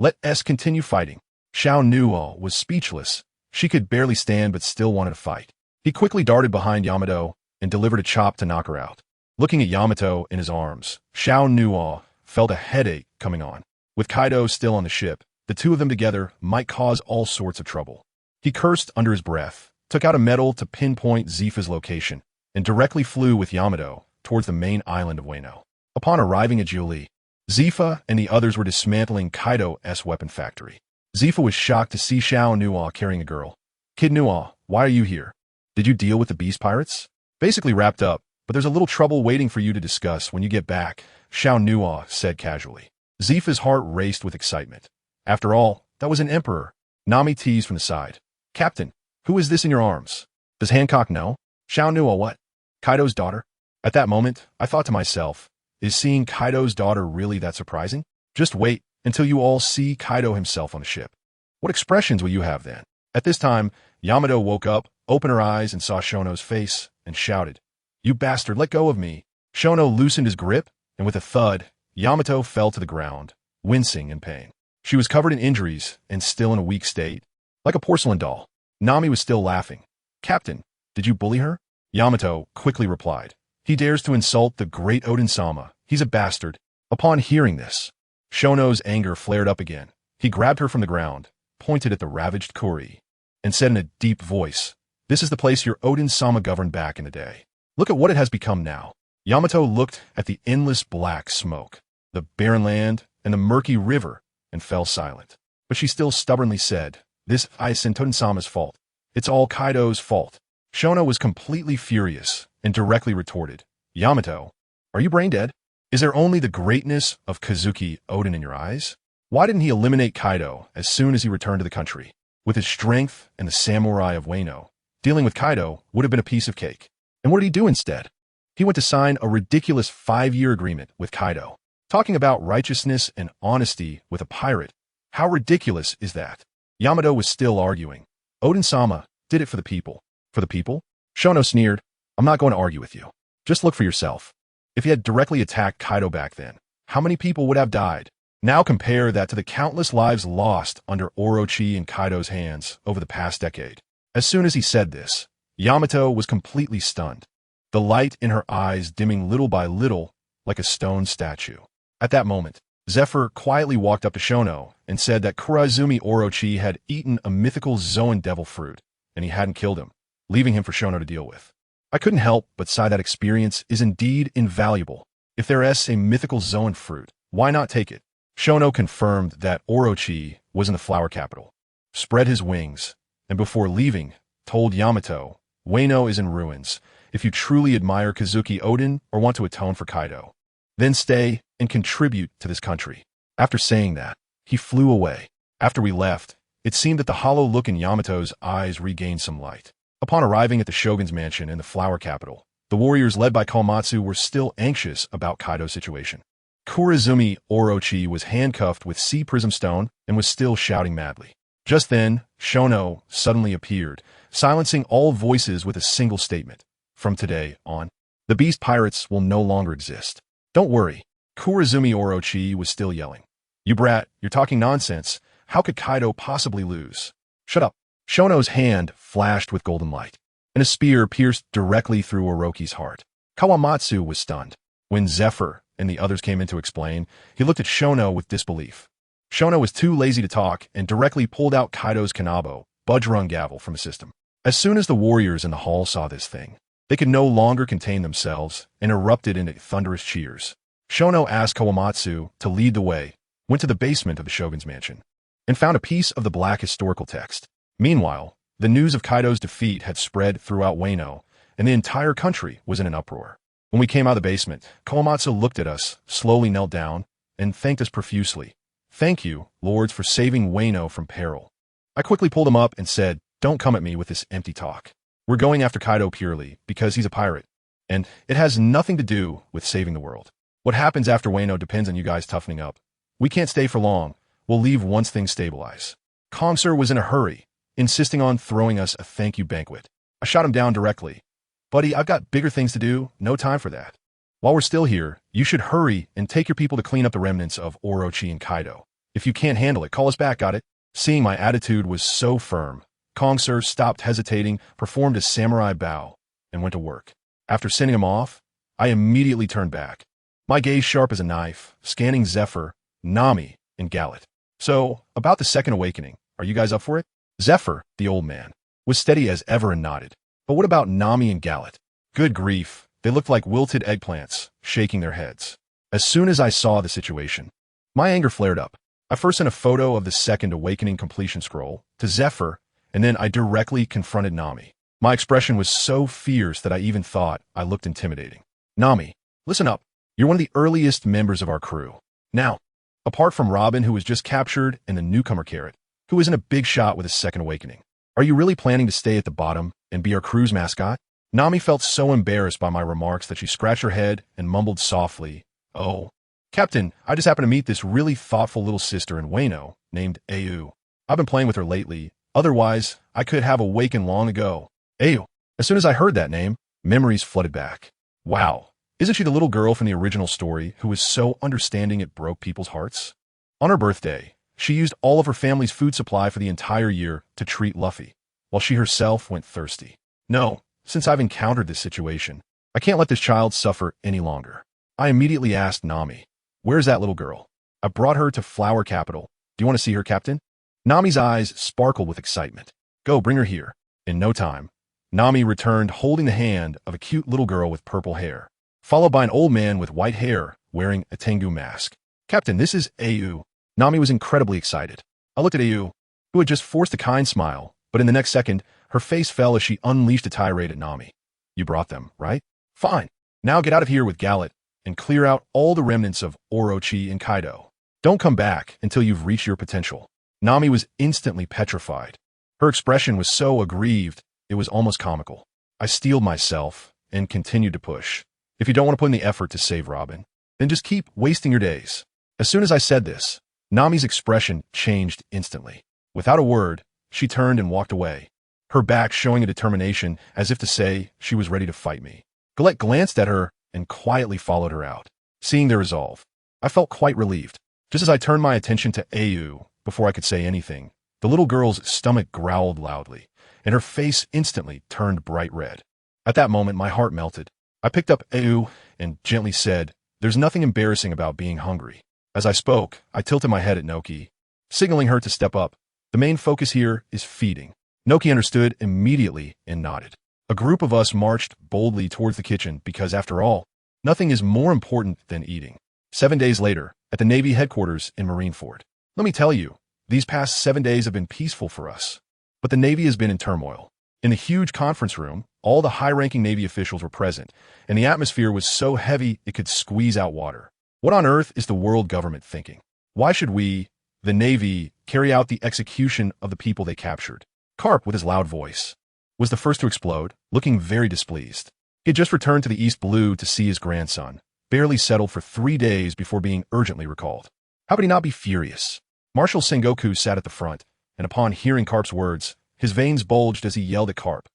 Let us continue fighting." Xiao Nuo was speechless. She could barely stand but still wanted to fight. He quickly darted behind Yamato and delivered a chop to knock her out. Looking at Yamato in his arms, Xiao Nuo felt a headache coming on. With Kaido still on the ship, the two of them together might cause all sorts of trouble. He cursed under his breath, took out a medal to pinpoint Zifa's location, and directly flew with Yamato towards the main island of Wano. Upon arriving at Jiuli, Zifa and the others were dismantling Kaido's weapon factory. Zifa was shocked to see Xiao Nuo carrying a girl. "Kid Nuo, why are you here? Did you deal with the beast pirates?" "Basically wrapped up, but there's a little trouble waiting for you to discuss when you get back," Xiao Nuo said casually. Zifa's heart raced with excitement. After all, that was an emperor. Nami teased from the side. "Captain, who is this in your arms? Does Hancock know?" Xiao Nuo, "What? Kaido's daughter?" At that moment, I thought to myself, is seeing Kaido's daughter really that surprising? Just wait until you all see Kaido himself on the ship. What expressions will you have then? At this time, Yamato woke up, opened her eyes, and saw Shono's face, and shouted, "You bastard, let go of me." Shono loosened his grip, and with a thud, Yamato fell to the ground, wincing in pain. She was covered in injuries and still in a weak state, like a porcelain doll. Nami was still laughing. "Captain, did you bully her?" Yamato quickly replied, "He dares to insult the great Odin-sama. He's a bastard." Upon hearing this, Shono's anger flared up again. He grabbed her from the ground, pointed at the ravaged Kuri, and said in a deep voice, "This is the place your Odin-sama governed back in the day. Look at what it has become now." Yamato looked at the endless black smoke, the barren land, and the murky river, and fell silent. But she still stubbornly said, "This isn't Odin-sama's fault. It's all Kaido's fault." Shono was completely furious and directly retorted, "Yamato, are you brain dead? Is there only the greatness of Kazuki Odin in your eyes? Why didn't he eliminate Kaido as soon as he returned to the country? With his strength and the samurai of Wano, dealing with Kaido would have been a piece of cake. And what did he do instead? He went to sign a ridiculous 5-year agreement with Kaido, talking about righteousness and honesty with a pirate. How ridiculous is that?" Yamato was still arguing. "Odin-sama did it for the people." "For the people?" Shono sneered. "I'm not going to argue with you. Just look for yourself. If he had directly attacked Kaido back then, how many people would have died? Now compare that to the countless lives lost under Orochi and Kaido's hands over the past decade." As soon as he said this, Yamato was completely stunned, the light in her eyes dimming little by little like a stone statue. At that moment, Zephyr quietly walked up to Shono and said that Kurazumi Orochi had eaten a mythical Zoan devil fruit, and he hadn't killed him, leaving him for Shono to deal with. I couldn't help but sigh. That experience is indeed invaluable. If there is a mythical Zoan fruit, why not take it? Shono confirmed that Orochi was in the flower capital, spread his wings, and before leaving, told Yamato, "Wano is in ruins. If you truly admire Kazuki Odin or want to atone for Kaido, then stay and contribute to this country." After saying that, he flew away. After we left, it seemed that the hollow look in Yamato's eyes regained some light. Upon arriving at the Shogun's mansion in the flower capital, the warriors led by Kawamatsu were still anxious about Kaido's situation. Kurazumi Orochi was handcuffed with sea prism stone and was still shouting madly. Just then, Shono suddenly appeared, silencing all voices with a single statement. "From today on, the beast pirates will no longer exist. Don't worry." Kurazumi Orochi was still yelling. "You brat, you're talking nonsense. How could Kaido possibly lose?" "Shut up." Shono's hand flashed with golden light, and a spear pierced directly through Orochi's heart. Kawamatsu was stunned. When Zephyr and the others came in to explain, he looked at Shono with disbelief. Shono was too lazy to talk and directly pulled out Kaido's Kanabo, Budgerung gavel from his system. As soon as the warriors in the hall saw this thing, they could no longer contain themselves and erupted into thunderous cheers. Shono asked Kawamatsu to lead the way, went to the basement of the shogun's mansion, and found a piece of the black historical text. Meanwhile, the news of Kaido's defeat had spread throughout Wano, and the entire country was in an uproar. When we came out of the basement, Kawamatsu looked at us, slowly knelt down, and thanked us profusely. "Thank you, lords, for saving Wano from peril." I quickly pulled him up and said, "Don't come at me with this empty talk. We're going after Kaido purely because he's a pirate, and it has nothing to do with saving the world. What happens after Wano depends on you guys toughening up. We can't stay for long. We'll leave once things stabilize." Kongsir was in a hurry, insisting on throwing us a thank you banquet. I shot him down directly. "Buddy, I've got bigger things to do, no time for that. While we're still here, you should hurry and take your people to clean up the remnants of Orochi and Kaido. If you can't handle it, call us back, got it?" Seeing my attitude was so firm, Kongsir stopped hesitating, performed a samurai bow, and went to work. After sending him off, I immediately turned back, my gaze sharp as a knife, scanning Zephyr, Nami, and Galit. "So, about the second awakening, are you guys up for it?" Zephyr, the old man, was steady as ever and nodded. "But what about Nami and Galit?" Good grief, they looked like wilted eggplants, shaking their heads. As soon as I saw the situation, my anger flared up. I first sent a photo of the second awakening completion scroll to Zephyr, and then I directly confronted Nami. My expression was so fierce that I even thought I looked intimidating. "Nami, listen up. You're one of the earliest members of our crew. Now, apart from Robin, who was just captured, and the newcomer Carrot, who isn't a big shot with his second awakening, are you really planning to stay at the bottom and be our crew's mascot?" Nami felt so embarrassed by my remarks that she scratched her head and mumbled softly, "Oh, Captain, I just happened to meet this really thoughtful little sister in Wano named Au. I've been playing with her lately. Otherwise, I could have awakened long ago." Au. As soon as I heard that name, memories flooded back. Wow, isn't she the little girl from the original story who was so understanding it broke people's hearts? On her birthday, she used all of her family's food supply for the entire year to treat Luffy, while she herself went thirsty. No, since I've encountered this situation, I can't let this child suffer any longer. I immediately asked Nami, "Where's that little girl? I brought her to Flower Capital. Do you want to see her, Captain?" Nami's eyes sparkled with excitement. "Go, bring her here." In no time, Nami returned holding the hand of a cute little girl with purple hair, followed by an old man with white hair wearing a Tengu mask. "Captain, this is Au." Nami was incredibly excited. I looked at Au, who had just forced a kind smile, but in the next second, her face fell as she unleashed a tirade at Nami. "You brought them, right? Fine. Now get out of here with Galit and clear out all the remnants of Orochi and Kaido. Don't come back until you've reached your potential." Nami was instantly petrified. Her expression was so aggrieved, it was almost comical. I steeled myself and continued to push. "If you don't want to put in the effort to save Robin, then just keep wasting your days." As soon as I said this, Nami's expression changed instantly. Without a word, she turned and walked away, her back showing a determination as if to say she was ready to fight me. Galit glanced at her and quietly followed her out. Seeing their resolve, I felt quite relieved. Just as I turned my attention to Au, before I could say anything, the little girl's stomach growled loudly, and her face instantly turned bright red. At that moment, my heart melted. I picked up Au and gently said, "There's nothing embarrassing about being hungry." As I spoke, I tilted my head at Noki, signaling her to step up. The main focus here is feeding. Noki understood immediately and nodded. A group of us marched boldly towards the kitchen because, after all, nothing is more important than eating. 7 days later, at the Navy headquarters in Marineford. Let me tell you, these past 7 days have been peaceful for us, but the Navy has been in turmoil. In the huge conference room, all the high-ranking Navy officials were present, and the atmosphere was so heavy it could squeeze out water. What on earth is the world government thinking? Why should we, the Navy, carry out the execution of the people they captured? Carp, with his loud voice, was the first to explode, looking very displeased. He had just returned to the East Blue to see his grandson, barely settled for 3 days before being urgently recalled. How could he not be furious? Marshal Sengoku sat at the front, and upon hearing Carp's words, his veins bulged as he yelled at Carp.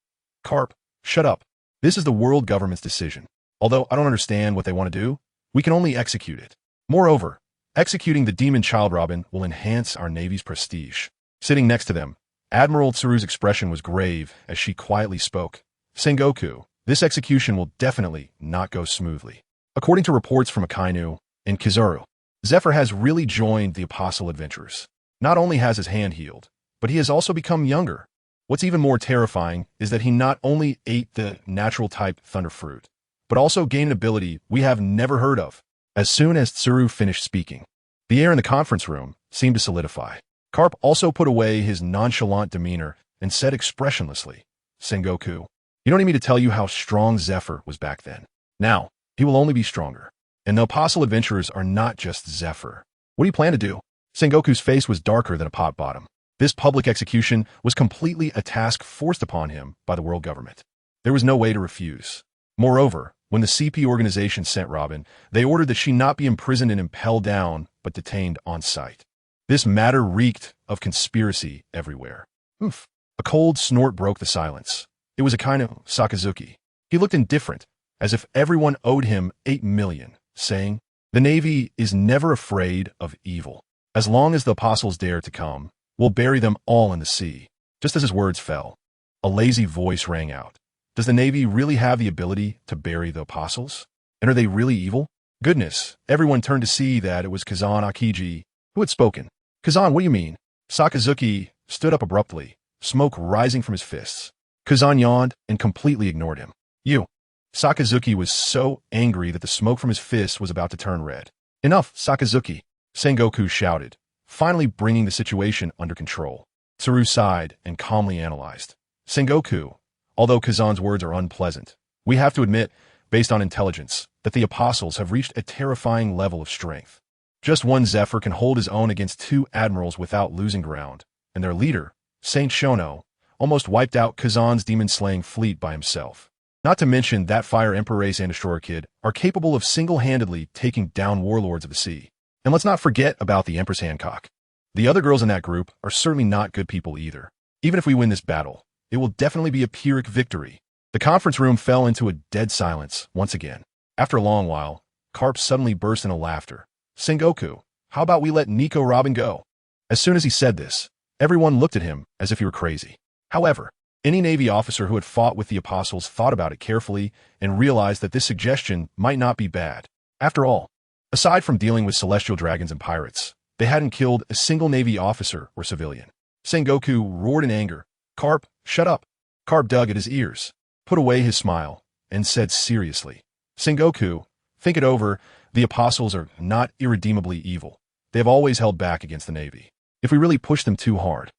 "Carp, shut up. This is the world government's decision. Although I don't understand what they want to do, we can only execute it. Moreover, executing the demon child Robin will enhance our Navy's prestige." Sitting next to them, Admiral Tsuru's expression was grave as she quietly spoke. "Sengoku, this execution will definitely not go smoothly. According to reports from Akainu and Kizaru, Zephyr has really joined the Apostle adventurers. Not only has his hand healed, but he has also become younger. What's even more terrifying is that he not only ate the natural type thunder fruit, but also gained an ability we have never heard of. As soon as Tsuru finished speaking, the air in the conference room seemed to solidify. Carp also put away his nonchalant demeanor and said expressionlessly, Sengoku, you don't need me to tell you how strong Zephyr was back then. Now, he will only be stronger. And the Apostle adventurers are not just Zephyr. What do you plan to do? Sengoku's face was darker than a pot bottom. This public execution was completely a task forced upon him by the world government. There was no way to refuse. Moreover, when the CP organization sent Robin, they ordered that she not be imprisoned and impelled down, but detained on site. This matter reeked of conspiracy everywhere. Oof. A cold snort broke the silence. It was a kind of Sakazuki. He looked indifferent, as if everyone owed him 8 million, saying, the Navy is never afraid of evil. As long as the apostles dare to come, we'll bury them all in the sea. Just as his words fell, a lazy voice rang out. Does the Navy really have the ability to bury the apostles? And are they really evil? Goodness, everyone turned to see that it was Kazan Akiji who had spoken. Kazan, what do you mean? Sakazuki stood up abruptly, smoke rising from his fists. Kazan yawned and completely ignored him. You. Sakazuki was so angry that the smoke from his fist was about to turn red. Enough, Sakazuki, Sengoku shouted, finally bringing the situation under control. Tsuru sighed and calmly analyzed. Sengoku, although Kazan's words are unpleasant, we have to admit, based on intelligence, that the apostles have reached a terrifying level of strength. Just one Zephyr can hold his own against 2 admirals without losing ground, and their leader, Saint Shono, almost wiped out Kazan's demon-slaying fleet by himself. Not to mention that Fire Emperor Ace and Destroyer Kid are capable of single-handedly taking down warlords of the sea. And let's not forget about the Empress Hancock. The other girls in that group are certainly not good people either. Even if we win this battle, it will definitely be a Pyrrhic victory. The conference room fell into a dead silence once again. After a long while, Carp suddenly burst into laughter. Sengoku, how about we let Nico Robin go? As soon as he said this, everyone looked at him as if he were crazy. However, any Navy officer who had fought with the apostles thought about it carefully and realized that this suggestion might not be bad. After all, aside from dealing with celestial dragons and pirates, they hadn't killed a single Navy officer or civilian. Sengoku roared in anger. Carp, shut up. Carp dug at his ears, put away his smile, and said seriously, Sengoku, think it over. The apostles are not irredeemably evil. They have always held back against the Navy. If we really push them too hard.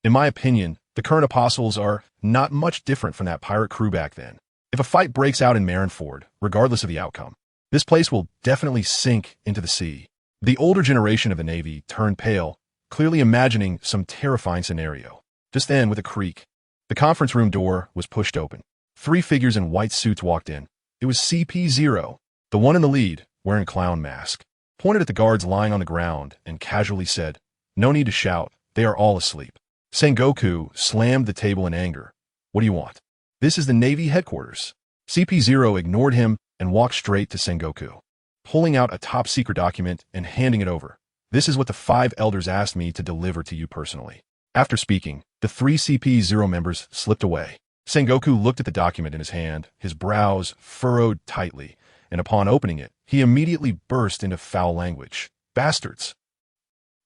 In my opinion, the current apostles are not much different from that pirate crew back then. If a fight breaks out in Marineford, regardless of the outcome, this place will definitely sink into the sea. The older generation of the Navy turned pale, clearly imagining some terrifying scenario. Just then, with a creak, the conference room door was pushed open. 3 figures in white suits walked in. It was CP0, the one in the lead, wearing a clown mask, pointed at the guards lying on the ground and casually said, no need to shout, they are all asleep. Sengoku slammed the table in anger. What do you want? This is the Navy headquarters. CP0 ignored him and walked straight to Sengoku, pulling out a top-secret document and handing it over. This is what the 5 elders asked me to deliver to you personally. After speaking, the 3 CP0 members slipped away. Sengoku looked at the document in his hand, his brows furrowed tightly, and upon opening it, he immediately burst into foul language. Bastards!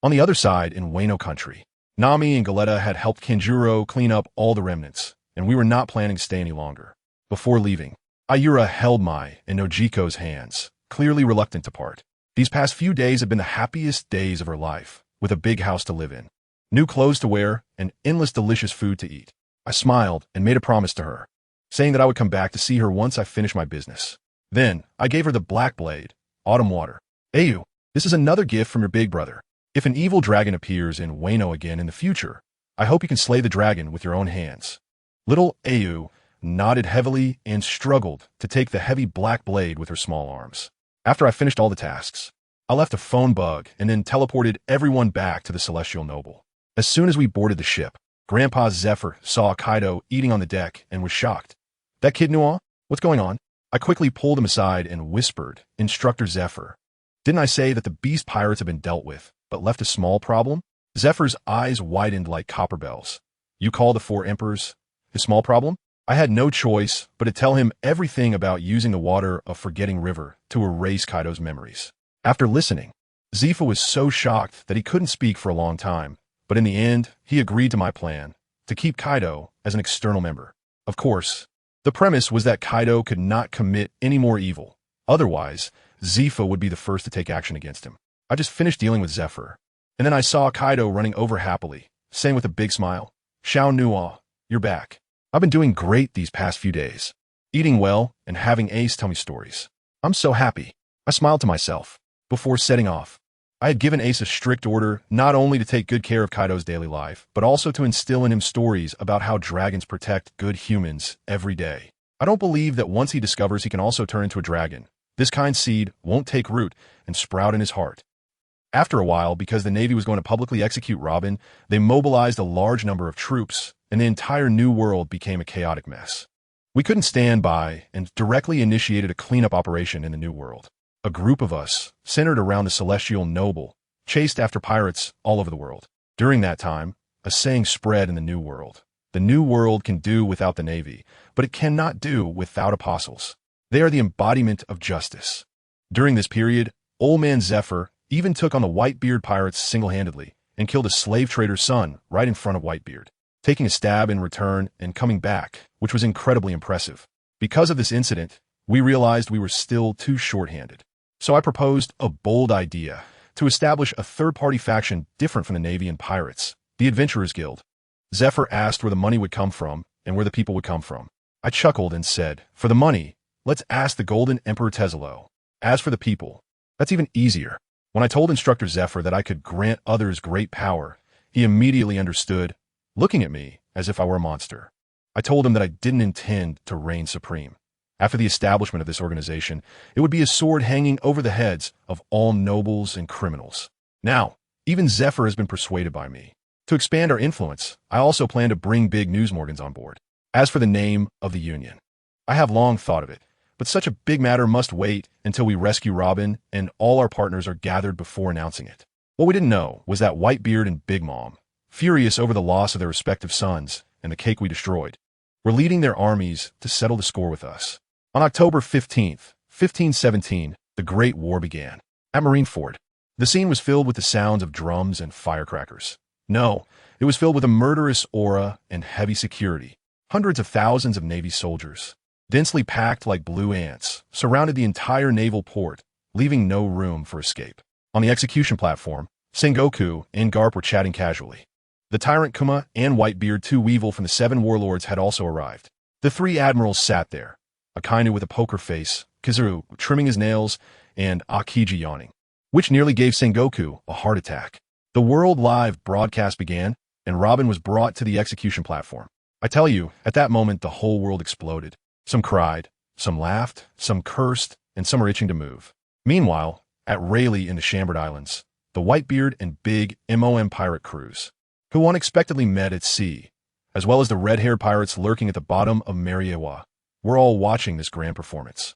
On the other side, in Wano country, Nami and Galetta had helped Kanjuro clean up all the remnants, and we were not planning to stay any longer. Before leaving, Ayura held my and Nojiko's hands, clearly reluctant to part. These past few days have been the happiest days of her life, with a big house to live in, new clothes to wear, and endless delicious food to eat. I smiled and made a promise to her, saying that I would come back to see her once I finished my business. Then, I gave her the Black Blade, Autumn Water. Ayu, this is another gift from your big brother. If an evil dragon appears in Wano again in the future, I hope you can slay the dragon with your own hands. Little Ayu nodded heavily and struggled to take the heavy black blade with her small arms. After I finished all the tasks, I left a phone bug and then teleported everyone back to the Celestial Noble. As soon as we boarded the ship, Grandpa Zephyr saw Kaido eating on the deck and was shocked. That kid Nuothe? What's going on? I quickly pulled him aside and whispered, Instructor Zephyr, didn't I say that the beast pirates have been dealt with, but left a small problem? Zephyr's eyes widened like copper bells. You call the 4 emperors a small problem? I had no choice but to tell him everything about using the water of Forgetting River to erase Kaido's memories. After listening, Zifa was so shocked that he couldn't speak for a long time, but in the end, he agreed to my plan, to keep Kaido as an external member. Of course, the premise was that Kaido could not commit any more evil. Otherwise, Zifa would be the first to take action against him. I just finished dealing with Zephyr, and then I saw Kaido running over happily, saying with a big smile, "Xiao Nuothe, you're back. I've been doing great these past few days, eating well and having Ace tell me stories. I'm so happy." I smiled to myself. Before setting off, I had given Ace a strict order not only to take good care of Kaido's daily life, but also to instill in him stories about how dragons protect good humans every day. I don't believe that once he discovers he can also turn into a dragon, this kind seed won't take root and sprout in his heart. After a while, because the Navy was going to publicly execute Robin, they mobilized a large number of troops, and the entire New World became a chaotic mess. We couldn't stand by and directly initiated a cleanup operation in the New World. A group of us, centered around the Celestial Noble, chased after pirates all over the world. During that time, a saying spread in the New World. The New World can do without the Navy, but it cannot do without apostles. They are the embodiment of justice. During this period, Old Man Zephyr even took on the Whitebeard pirates single-handedly and killed a slave trader's son right in front of Whitebeard, taking a stab in return and coming back, which was incredibly impressive. Because of this incident, we realized we were still too short-handed. So I proposed a bold idea to establish a third-party faction different from the Navy and pirates, the Adventurers Guild. Zephyr asked where the money would come from and where the people would come from. I chuckled and said, "For the money, let's ask the Golden Emperor Tezelo. As for the people, that's even easier." When I told Instructor Zephyr that I could grant others great power, he immediately understood, looking at me as if I were a monster. I told him that I didn't intend to reign supreme. After the establishment of this organization, it would be a sword hanging over the heads of all nobles and criminals. Now, even Zephyr has been persuaded by me. To expand our influence, I also plan to bring big newsmorgans on board. As for the name of the Union, I have long thought of it, but such a big matter must wait until we rescue Robin and all our partners are gathered before announcing it. What we didn't know was that Whitebeard and Big Mom, furious over the loss of their respective sons and the cake we destroyed, were leading their armies to settle the score with us. On October 15th, 1517, the Great War began. At Marineford, the scene was filled with the sounds of drums and firecrackers. No, it was filled with a murderous aura and heavy security. Hundreds of thousands of Navy soldiers, densely packed like blue ants, surrounded the entire naval port, leaving no room for escape. On the execution platform, Sengoku and Garp were chatting casually. The tyrant Kuma and Whitebeard, two Weevil from the Seven Warlords, had also arrived. The three admirals sat there, Akainu with a poker face, Kizaru trimming his nails, and Akiji yawning, which nearly gave Sengoku a heart attack. The World Live broadcast began, and Robin was brought to the execution platform. I tell you, at that moment the whole world exploded. Some cried, some laughed, some cursed, and some were itching to move. Meanwhile, at Rayleigh in the Chambord Islands, the Whitebeard and Big MOM pirate crews, who unexpectedly met at sea, as well as the red-haired pirates lurking at the bottom of Mariewa, were all watching this grand performance.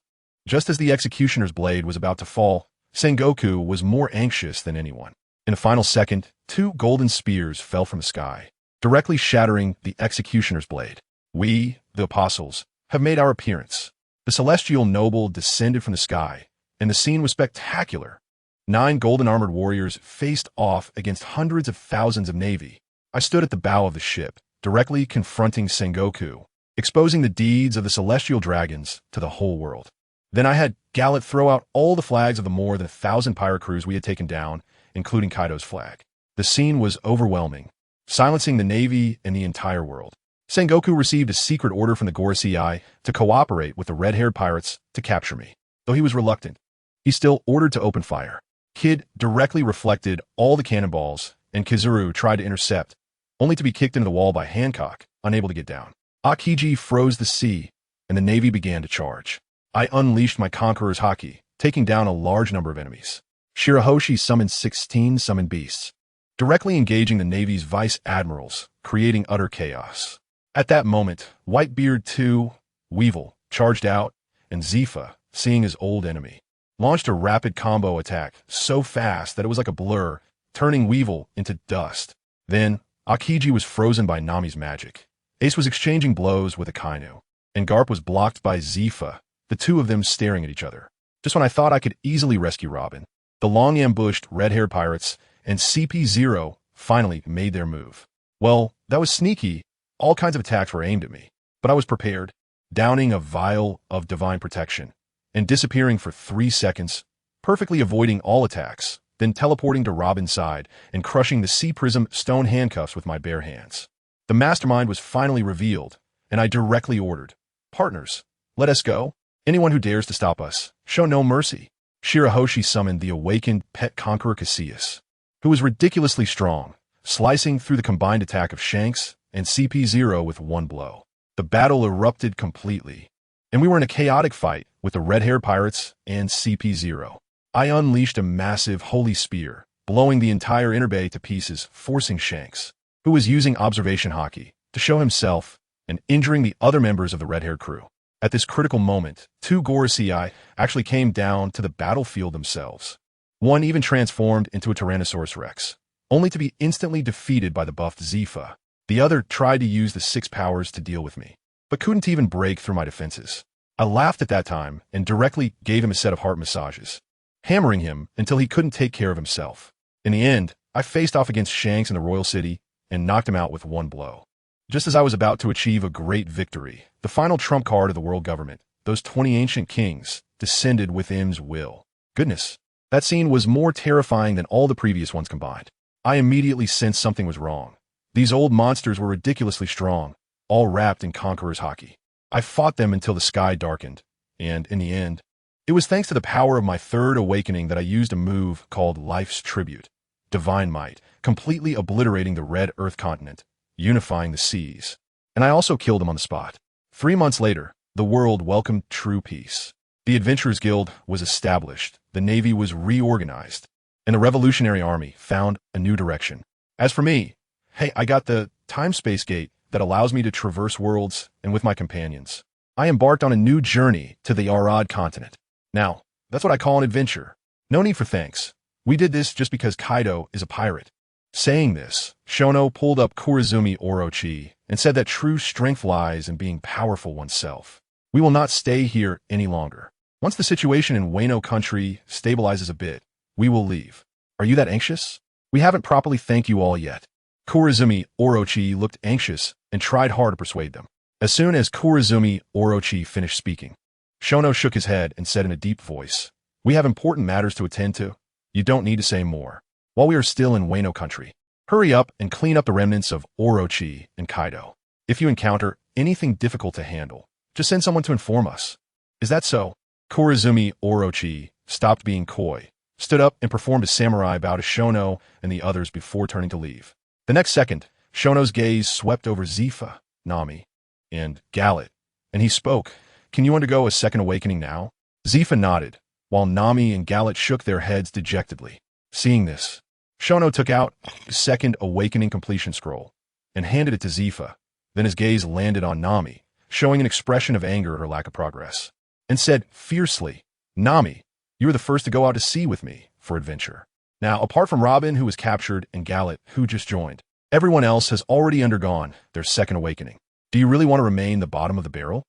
Just as the executioner's blade was about to fall, Sengoku was more anxious than anyone. In a final second, two golden spears fell from the sky, directly shattering the executioner's blade. We, the apostles, have made our appearance. The celestial noble descended from the sky, and the scene was spectacular. 9 golden-armored warriors faced off against hundreds of thousands of Navy. I stood at the bow of the ship, directly confronting Sengoku, exposing the deeds of the celestial dragons to the whole world. Then I had Gallet throw out all the flags of the more than 1,000 pirate crews we had taken down, including Kaido's flag. The scene was overwhelming, silencing the Navy and the entire world. Sengoku received a secret order from the Gorosei to cooperate with the red-haired pirates to capture me. Though he was reluctant, he still ordered to open fire. Kid directly reflected all the cannonballs, and Kizaru tried to intercept, only to be kicked into the wall by Hancock, unable to get down. Akiji froze the sea, and the Navy began to charge. I unleashed my Conqueror's Haki, taking down a large number of enemies. Shirahoshi summoned 16 summoned beasts, directly engaging the Navy's vice admirals, creating utter chaos. At that moment, Whitebeard 2, Weevil, charged out, and Zifa, seeing his old enemy, launched a rapid combo attack so fast that it was like a blur, turning Weevil into dust. Then, Akiji was frozen by Nami's magic. Ace was exchanging blows with Akainu, and Garp was blocked by Zifa, the two of them staring at each other. Just when I thought I could easily rescue Robin, The long-ambushed red-haired pirates and CP0 finally made their move. Well, that was sneaky. All kinds of attacks were aimed at me, but I was prepared, downing a vial of divine protection and disappearing for 3 seconds, perfectly avoiding all attacks, then teleporting to Robin's side and crushing the Sea Prism stone handcuffs with my bare hands. The mastermind was finally revealed, and I directly ordered, "Partners, let us go. Anyone who dares to stop us, show no mercy." Shirahoshi summoned the awakened pet conqueror Cassius, who was ridiculously strong, slicing through the combined attack of Shanks and CP0 with one blow. The battle erupted completely, and we were in a chaotic fight with the red-haired pirates and CP0. I unleashed a massive holy spear, blowing the entire inner bay to pieces, forcing Shanks, who was using observation hockey, to show himself and injuring the other members of the red-haired crew. At this critical moment, 2 Gorosei actually came down to the battlefield themselves. One even transformed into a Tyrannosaurus Rex, only to be instantly defeated by the buffed Zifa. The other tried to use the 6 powers to deal with me, but couldn't even break through my defenses. I laughed at that time and directly gave him a set of heart massages, hammering him until he couldn't take care of himself. In the end, I faced off against Shanks in the Royal City and knocked him out with one blow. Just as I was about to achieve a great victory, the final trump card of the world government, those 20 ancient kings, descended with M's will. Goodness, that scene was more terrifying than all the previous ones combined. I immediately sensed something was wrong. These old monsters were ridiculously strong, all wrapped in conqueror's hockey. I fought them until the sky darkened, and in the end, it was thanks to the power of my third awakening that I used a move called Life's Tribute, Divine Might, completely obliterating the Red Earth continent, unifying the seas. And I also killed him on the spot. 3 months later, the world welcomed true peace. The Adventurers Guild was established, the Navy was reorganized, and the Revolutionary Army found a new direction. As for me, hey, I got the time-space gate that allows me to traverse worlds, and with my companions, I embarked on a new journey to the Arad continent. Now, that's what I call an adventure. No need for thanks. We did this just because Kaido is a pirate. Saying this, Shono pulled up Kurizumi Orochi and said that true strength lies in being powerful oneself. We will not stay here any longer. Once the situation in Wano country stabilizes a bit, we will leave. Are you that anxious? We haven't properly thanked you all yet. Kurizumi Orochi looked anxious and tried hard to persuade them. As soon as Kurizumi Orochi finished speaking, Shono shook his head and said in a deep voice, "We have important matters to attend to. You don't need to say more. While we are still in Wano country, hurry up and clean up the remnants of Orochi and Kaido. If you encounter anything difficult to handle, just send someone to inform us." "Is that so?" Kurizumi Orochi stopped being coy, stood up and performed a samurai bow to Shono and the others before turning to leave. The next second, Shono's gaze swept over Zifa, Nami, and Gallet, and he spoke, "Can you undergo a second awakening now?" Zifa nodded, while Nami and Gallet shook their heads dejectedly. Seeing this, Shono took out the second awakening completion scroll and handed it to Zifa. Then his gaze landed on Nami, showing an expression of anger at her lack of progress, and said fiercely, "Nami, you were the first to go out to sea with me for adventure. Now, apart from Robin, who was captured, and Gallet, who just joined, everyone else has already undergone their second awakening. Do you really want to remain the bottom of the barrel?"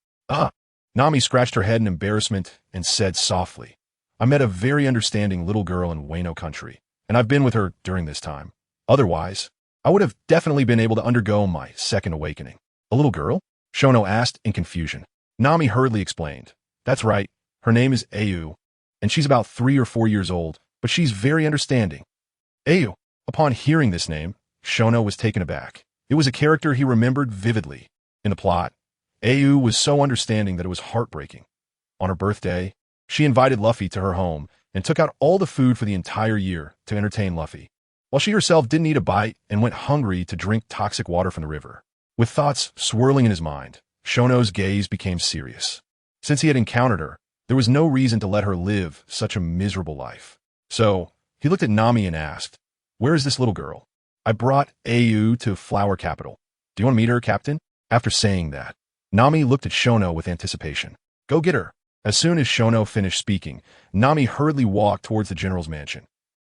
Nami scratched her head in embarrassment and said softly, "I met a very understanding little girl in Wano country, and I've been with her during this time. Otherwise, I would have definitely been able to undergo my second awakening." "A little girl?" Shono asked in confusion. Nami hurriedly explained, "That's right. Her name is Au, and she's about 3 or 4 years old, but she's very understanding." Au. Upon hearing this name, Shono was taken aback. It was a character he remembered vividly. In the plot, Au was so understanding that it was heartbreaking. On her birthday, she invited Luffy to her home and took out all the food for the entire year to entertain Luffy, while she herself didn't eat a bite and went hungry to drink toxic water from the river. With thoughts swirling in his mind, Shono's gaze became serious. Since he had encountered her, there was no reason to let her live such a miserable life. So, he looked at Nami and asked, "Where is this little girl?" "I brought Au to Flower Capital. Do you want to meet her, Captain?" After saying that, Nami looked at Shono with anticipation. "Go get her." As soon as Shono finished speaking, Nami hurriedly walked towards the general's mansion.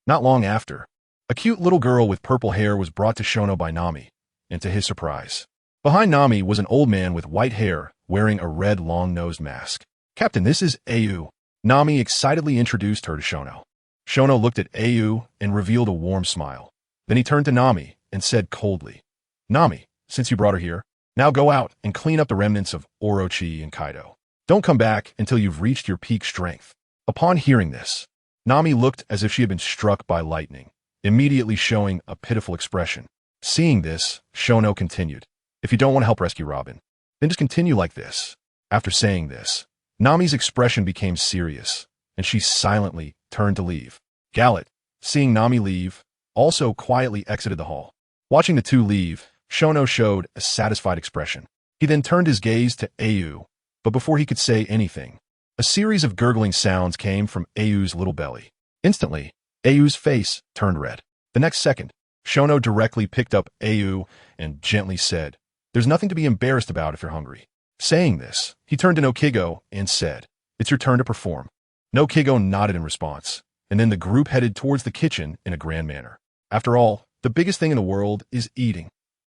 Not long after, a cute little girl with purple hair was brought to Shono by Nami, and to his surprise, behind Nami was an old man with white hair wearing a red long-nosed mask. "Captain, this is Au." Nami excitedly introduced her to Shono. Shono looked at Au and revealed a warm smile. Then he turned to Nami and said coldly, Nami, since you brought her here, now go out and clean up the remnants of Orochi and Kaido. Don't come back until you've reached your peak strength. Upon hearing this, Nami looked as if she had been struck by lightning, immediately showing a pitiful expression. Seeing this, Shono continued, if you don't want to help rescue Robin, then just continue like this. After saying this, Nami's expression became serious, and she silently turned to leave. Gallet, seeing Nami leave, also quietly exited the hall. Watching the two leave, Shono showed a satisfied expression. He then turned his gaze to Au, but before he could say anything, a series of gurgling sounds came from Au's little belly. Instantly, Au's face turned red. The next second, Shono directly picked up Au and gently said, there's nothing to be embarrassed about if you're hungry. Saying this, he turned to Nokigo and said, it's your turn to perform. Nokigo nodded in response, and then the group headed towards the kitchen in a grand manner. After all, the biggest thing in the world is eating.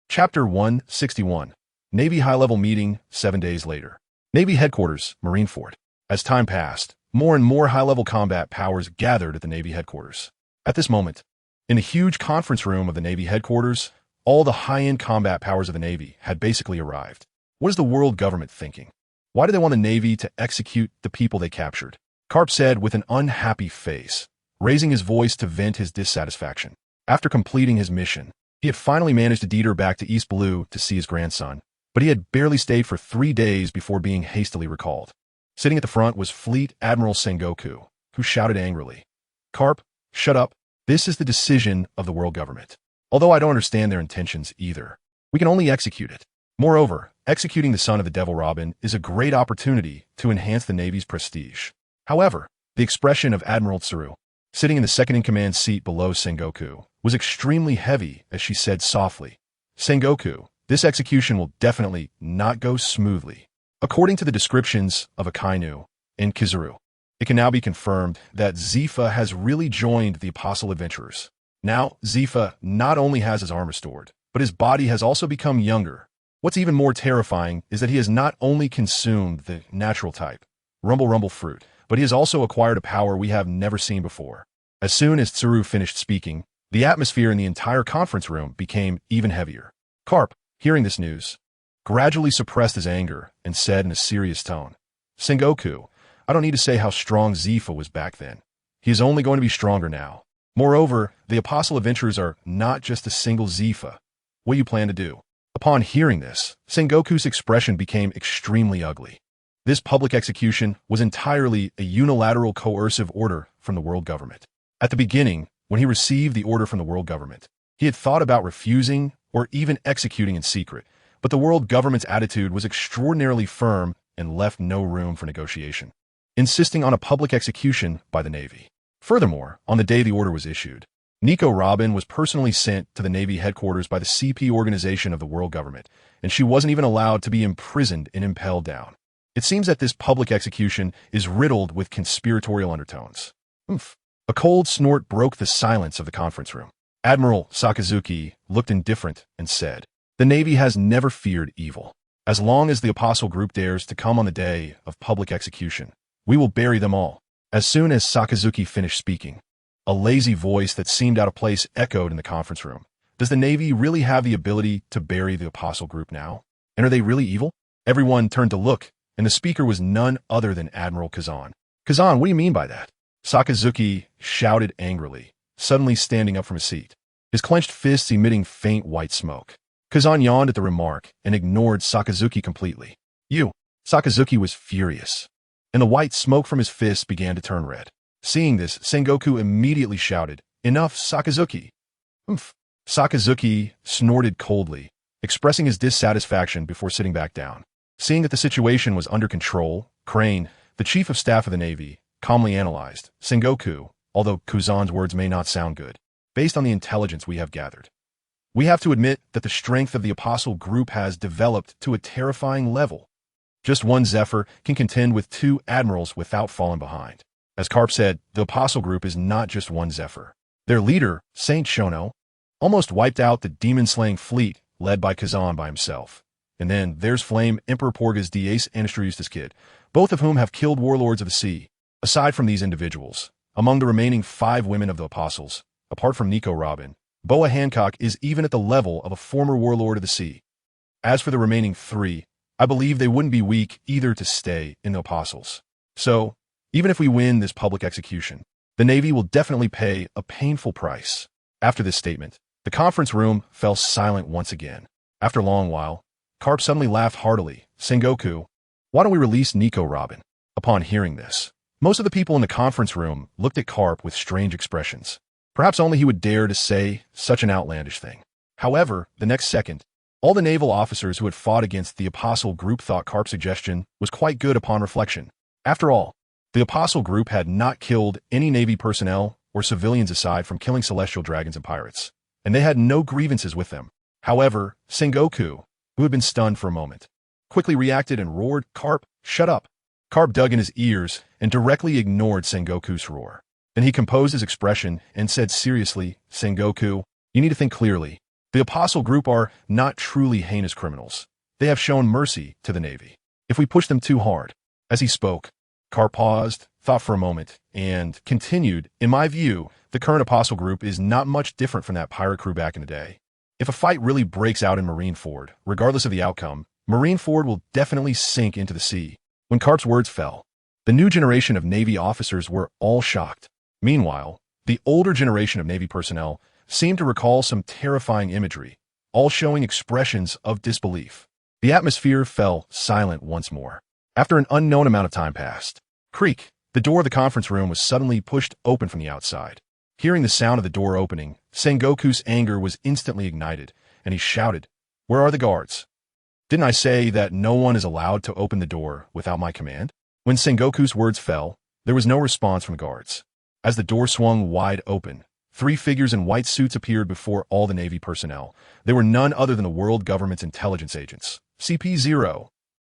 Chapter 161, Navy High-Level Meeting 7 days later. Navy Headquarters, Marineford. As time passed, more and more high-level combat powers gathered at the Navy Headquarters. At this moment, in the huge conference room of the Navy Headquarters, all the high-end combat powers of the Navy had basically arrived. What is the world government thinking? Why do they want the Navy to execute the people they captured? Carp said with an unhappy face, raising his voice to vent his dissatisfaction. After completing his mission, he had finally managed to deter back to East Blue to see his grandson, but he had barely stayed for 3 days before being hastily recalled. Sitting at the front was Fleet Admiral Sengoku, who shouted angrily, Carp, shut up. This is the decision of the world government. Although I don't understand their intentions either, we can only execute it. Moreover, executing the son of the Devil Robin is a great opportunity to enhance the Navy's prestige. However, the expression of Admiral Tsuru, sitting in the second-in-command seat below Sengoku, was extremely heavy as she said softly, Sengoku, this execution will definitely not go smoothly. According to the descriptions of Akainu and Kizuru, it can now be confirmed that Zifa has really joined the Apostle Adventurers. Now, Zifa not only has his arm restored, but his body has also become younger. What's even more terrifying is that he has not only consumed the natural type, Rumble Rumble fruit, but he has also acquired a power we have never seen before. As soon as Tsuru finished speaking, the atmosphere in the entire conference room became even heavier. Carp, hearing this news, gradually suppressed his anger and said in a serious tone, Sengoku, I don't need to say how strong Zifa was back then. He is only going to be stronger now. Moreover, the Apostle Adventurers are not just a single Zifa. What do you plan to do? Upon hearing this, Sengoku's expression became extremely ugly. This public execution was entirely a unilateral coercive order from the world government. At the beginning, when he received the order from the world government, he had thought about refusing or even executing in secret, but the world government's attitude was extraordinarily firm and left no room for negotiation, insisting on a public execution by the Navy. Furthermore, on the day the order was issued, Nico Robin was personally sent to the Navy headquarters by the CP organization of the world government, and she wasn't even allowed to be imprisoned and impelled down. It seems that this public execution is riddled with conspiratorial undertones. Oomph. A cold snort broke the silence of the conference room. Admiral Sakazuki looked indifferent and said, the Navy has never feared evil. As long as the Apostle Group dares to come on the day of public execution, we will bury them all. As soon as Sakazuki finished speaking, a lazy voice that seemed out of place echoed in the conference room. Does the Navy really have the ability to bury the Apostle Group now? And are they really evil? Everyone turned to look, and the speaker was none other than Admiral Kazan. Kazan, what do you mean by that? Sakazuki shouted angrily, suddenly standing up from his seat, his clenched fists emitting faint white smoke. Kazan yawned at the remark and ignored Sakazuki completely. You! Sakazuki was furious, and the white smoke from his fists began to turn red. Seeing this, Sengoku immediately shouted, Enough, Sakazuki! Oomph! Sakazuki snorted coldly, expressing his dissatisfaction before sitting back down. Seeing that the situation was under control, Crane, the Chief of Staff of the Navy, calmly analyzed, Sengoku, although Kazan's words may not sound good, based on the intelligence we have gathered, we have to admit that the strength of the Apostle Group has developed to a terrifying level. Just one Zephyr can contend with 2 admirals without falling behind. As Carp said, the Apostle Group is not just one Zephyr. Their leader, Saint Shono, almost wiped out the demon-slaying fleet led by Kazan by himself. And then there's Flame Emperor Porga's Diace Anastrius's kid, both of whom have killed warlords of the sea. Aside from these individuals, Among the remaining 5 women of the Apostles, apart from Nico Robin, Boa Hancock is even at the level of a former warlord of the sea. As for the remaining 3, I believe they wouldn't be weak either to stay in the Apostles. So, even if we win this public execution, the Navy will definitely pay a painful price. After this statement, the conference room fell silent once again. After a long while, Carp suddenly laughed heartily. Sengoku, why don't we release Nico Robin? Upon hearing this, most of the people in the conference room looked at Carp with strange expressions. Perhaps only he would dare to say such an outlandish thing. However, the next second, all the naval officers who had fought against the Apostle Group thought Carp's suggestion was quite good upon reflection. After all, the Apostle Group had not killed any Navy personnel or civilians aside from killing celestial dragons and pirates, and they had no grievances with them. However, Sengoku, who had been stunned for a moment, quickly reacted and roared, "Carp, shut up!" Carp dug in his ears and directly ignored Sengoku's roar. Then he composed his expression and said seriously, "Sengoku, you need to think clearly. The Apostle Group are not truly heinous criminals. They have shown mercy to the Navy. If we push them too hard..." As he spoke, Carp paused, thought for a moment, and continued, "In my view, the current Apostle Group is not much different from that pirate crew back in the day. If a fight really breaks out in Marineford, regardless of the outcome, Marineford will definitely sink into the sea." When Carp's words fell, the new generation of Navy officers were all shocked. Meanwhile, the older generation of Navy personnel seemed to recall some terrifying imagery, all showing expressions of disbelief. The atmosphere fell silent once more. After an unknown amount of time passed, creak, the door of the conference room was suddenly pushed open from the outside. Hearing the sound of the door opening, Sengoku's anger was instantly ignited, and he shouted, "Where are the guards? Didn't I say that no one is allowed to open the door without my command?" When Sengoku's words fell, there was no response from the guards. As the door swung wide open, 3 figures in white suits appeared before all the Navy personnel. They were none other than the world government's intelligence agents. CP0.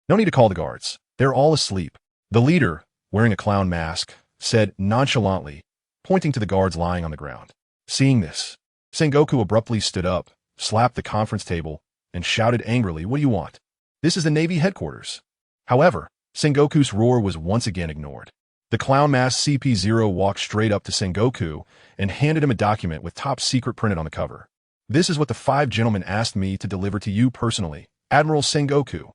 "No need to call the guards. They're all asleep." The leader, wearing a clown mask, said nonchalantly, pointing to the guards lying on the ground. Seeing this, Sengoku abruptly stood up, slapped the conference table, and shouted angrily, "What do you want? This is the Navy headquarters." However, Sengoku's roar was once again ignored. The clown mask CP0 walked straight up to Sengoku and handed him a document with top secret printed on the cover. "This is what the 5 gentlemen asked me to deliver to you personally, Admiral Sengoku."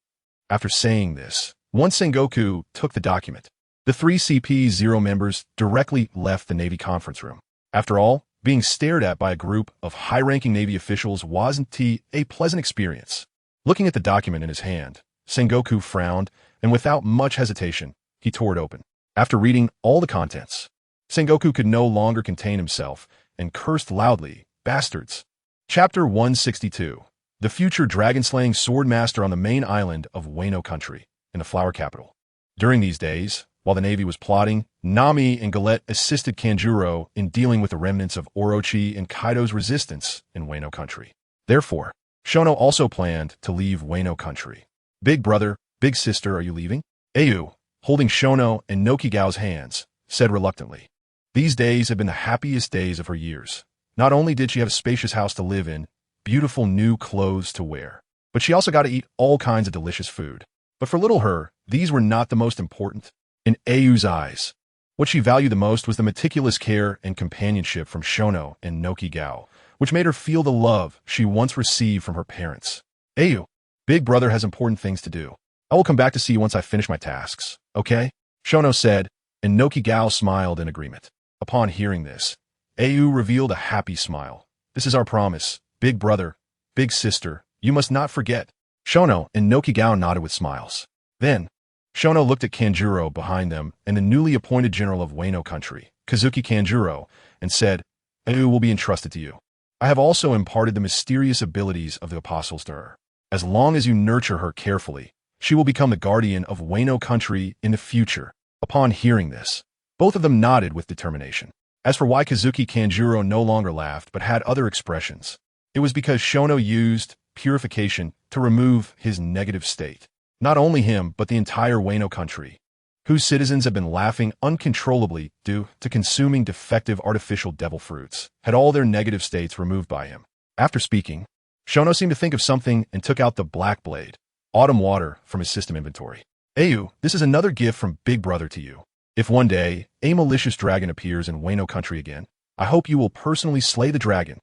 After saying this, once Sengoku took the document, the 3 CP0 members directly left the Navy conference room. After all, being stared at by a group of high-ranking Navy officials wasn't a pleasant experience. Looking at the document in his hand, Sengoku frowned, and without much hesitation, he tore it open. After reading all the contents, Sengoku could no longer contain himself and cursed loudly, "Bastards." Chapter 162. The future dragon-slaying swordmaster on the main island of Wano country, in the flower capital. During these days, while the Navy was plotting, Nami and Galette assisted Kanjuro in dealing with the remnants of Orochi and Kaido's resistance in Wano country. Therefore, Shono also planned to leave Wano country. "Big brother, big sister, are you leaving?" Ayu, holding Shono and Nokigao's hands, said reluctantly. These days had been the happiest days of her years. Not only did she have a spacious house to live in, beautiful new clothes to wear, but she also got to eat all kinds of delicious food. But for little her, these were not the most important. In Ayu's eyes, what she valued the most was the meticulous care and companionship from Shono and Nokigao, which made her feel the love she once received from her parents. "Ayu, big brother has important things to do. I will come back to see you once I finish my tasks, okay?" Shono said, and Nokigao smiled in agreement. Upon hearing this, Ayu revealed a happy smile. "This is our promise, big brother, big sister, you must not forget." Shono and Nokigao nodded with smiles. Then, Shono looked at Kanjuro behind them and the newly appointed general of Wano country, Kazuki Kanjuro, and said, "Ayu will be entrusted to you. I have also imparted the mysterious abilities of the apostles to her. As long as you nurture her carefully, she will become the guardian of Wano country in the future." Upon hearing this, both of them nodded with determination. As for why Kazuki Kanjuro no longer laughed but had other expressions, it was because Shono used purification to remove his negative state. Not only him, but the entire Wano country, whose citizens had been laughing uncontrollably due to consuming defective artificial devil fruits, had all their negative states removed by him. After speaking, Shono seemed to think of something and took out the Black Blade, Autumn Water, from his system inventory. "Ayu, this is another gift from Big Brother to you. If one day a malicious dragon appears in Wano country again, I hope you will personally slay the dragon.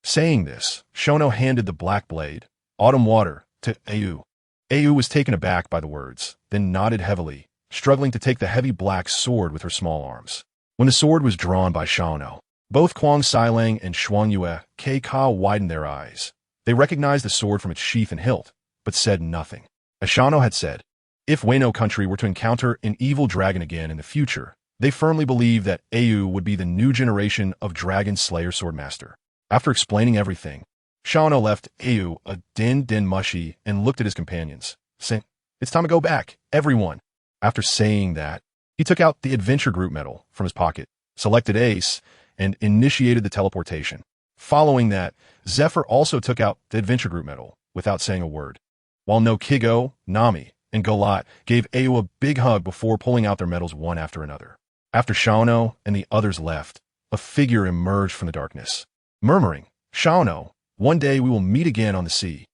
Saying this, Shono handed the black blade, Autumn Water, to Au. Au was taken aback by the words, then nodded heavily, struggling to take the heavy black sword with her small arms. When the sword was drawn by Shono, both Kwang Sailang and Shuang Yue K. Ka widened their eyes. They recognized the sword from its sheath and hilt, but said nothing. As Shono had said, if Wano country were to encounter an evil dragon again in the future, they firmly believed that Au would be the new generation of Dragon Slayer Swordmaster. After explaining everything, Shono left Au a din mushy and looked at his companions, saying, "It's time to go back, everyone." After saying that, he took out the Adventure Group medal from his pocket, selected Ace, and initiated the teleportation. Following that, Zephyr also took out the Adventure Group medal without saying a word, while No Kigo, Nami, and Galat gave Au a big hug before pulling out their medals one after another. After Shono and the others left, a figure emerged from the darkness, murmuring, "Shono, one day we will meet again on the sea."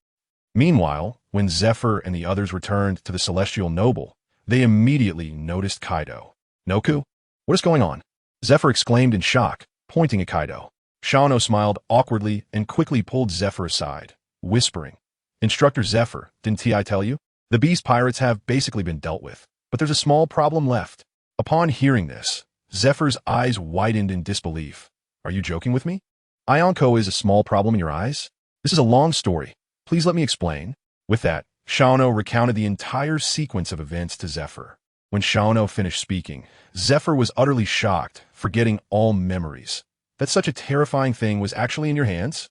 Meanwhile, when Zephyr and the others returned to the Celestial Noble, they immediately noticed Kaido. "Noku? What is going on?" Zephyr exclaimed in shock, pointing at Kaido. Shono smiled awkwardly and quickly pulled Zephyr aside, whispering, "Instructor Zephyr, didn't I tell you? The beast pirates have basically been dealt with, but there's a small problem left." Upon hearing this, Zephyr's eyes widened in disbelief. "Are you joking with me? Ionko is a small problem in your eyes? This is a long story. Please let me explain." With that, Shono recounted the entire sequence of events to Zephyr. When Shono finished speaking, Zephyr was utterly shocked, forgetting all memories. That such a terrifying thing was actually in your hands?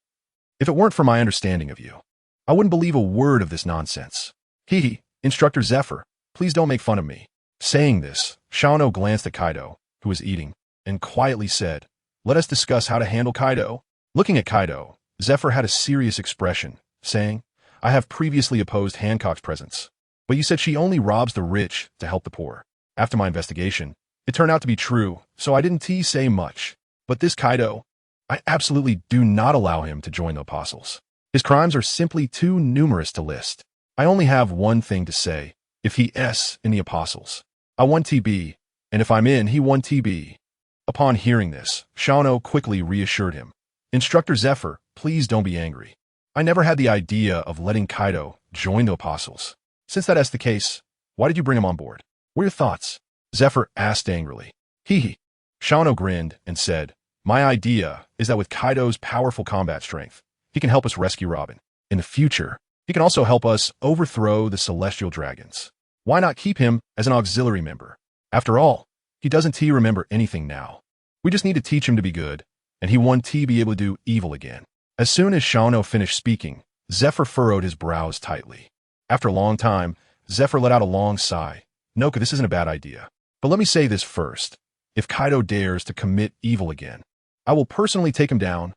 If it weren't for my understanding of you, I wouldn't believe a word of this nonsense. Hee, Instructor Zephyr, please don't make fun of me. Saying this, Shono glanced at Kaido, who was eating, and quietly said, "Let us discuss how to handle Kaido." Looking at Kaido, Zephyr had a serious expression, saying, "I have previously opposed Hancock's presence, but you said she only robs the rich to help the poor. After my investigation, it turned out to be true, so I didn't say much. But this Kaido, I absolutely do not allow him to join the apostles. His crimes are simply too numerous to list. I only have one thing to say. If he is in the apostles, I want TB, and if I'm in, he won TB." Upon hearing this, Shono quickly reassured him. "Instructor Zephyr, please don't be angry. I never had the idea of letting Kaido join the apostles. Since that is the case, why did you bring him on board? What are your thoughts?" Zephyr asked angrily. Hee. Shono grinned and said, "My idea is that with Kaido's powerful combat strength, he can help us rescue Robin. In the future, he can also help us overthrow the celestial dragons. Why not keep him as an auxiliary member? After all, he doesn't remember anything now. We just need to teach him to be good, and he won't be able to do evil again." As soon as Shono finished speaking, Zephyr furrowed his brows tightly. After a long time, Zephyr let out a long sigh. "Noka, this isn't a bad idea. But let me say this first. If Kaido dares to commit evil again, I will personally take him down."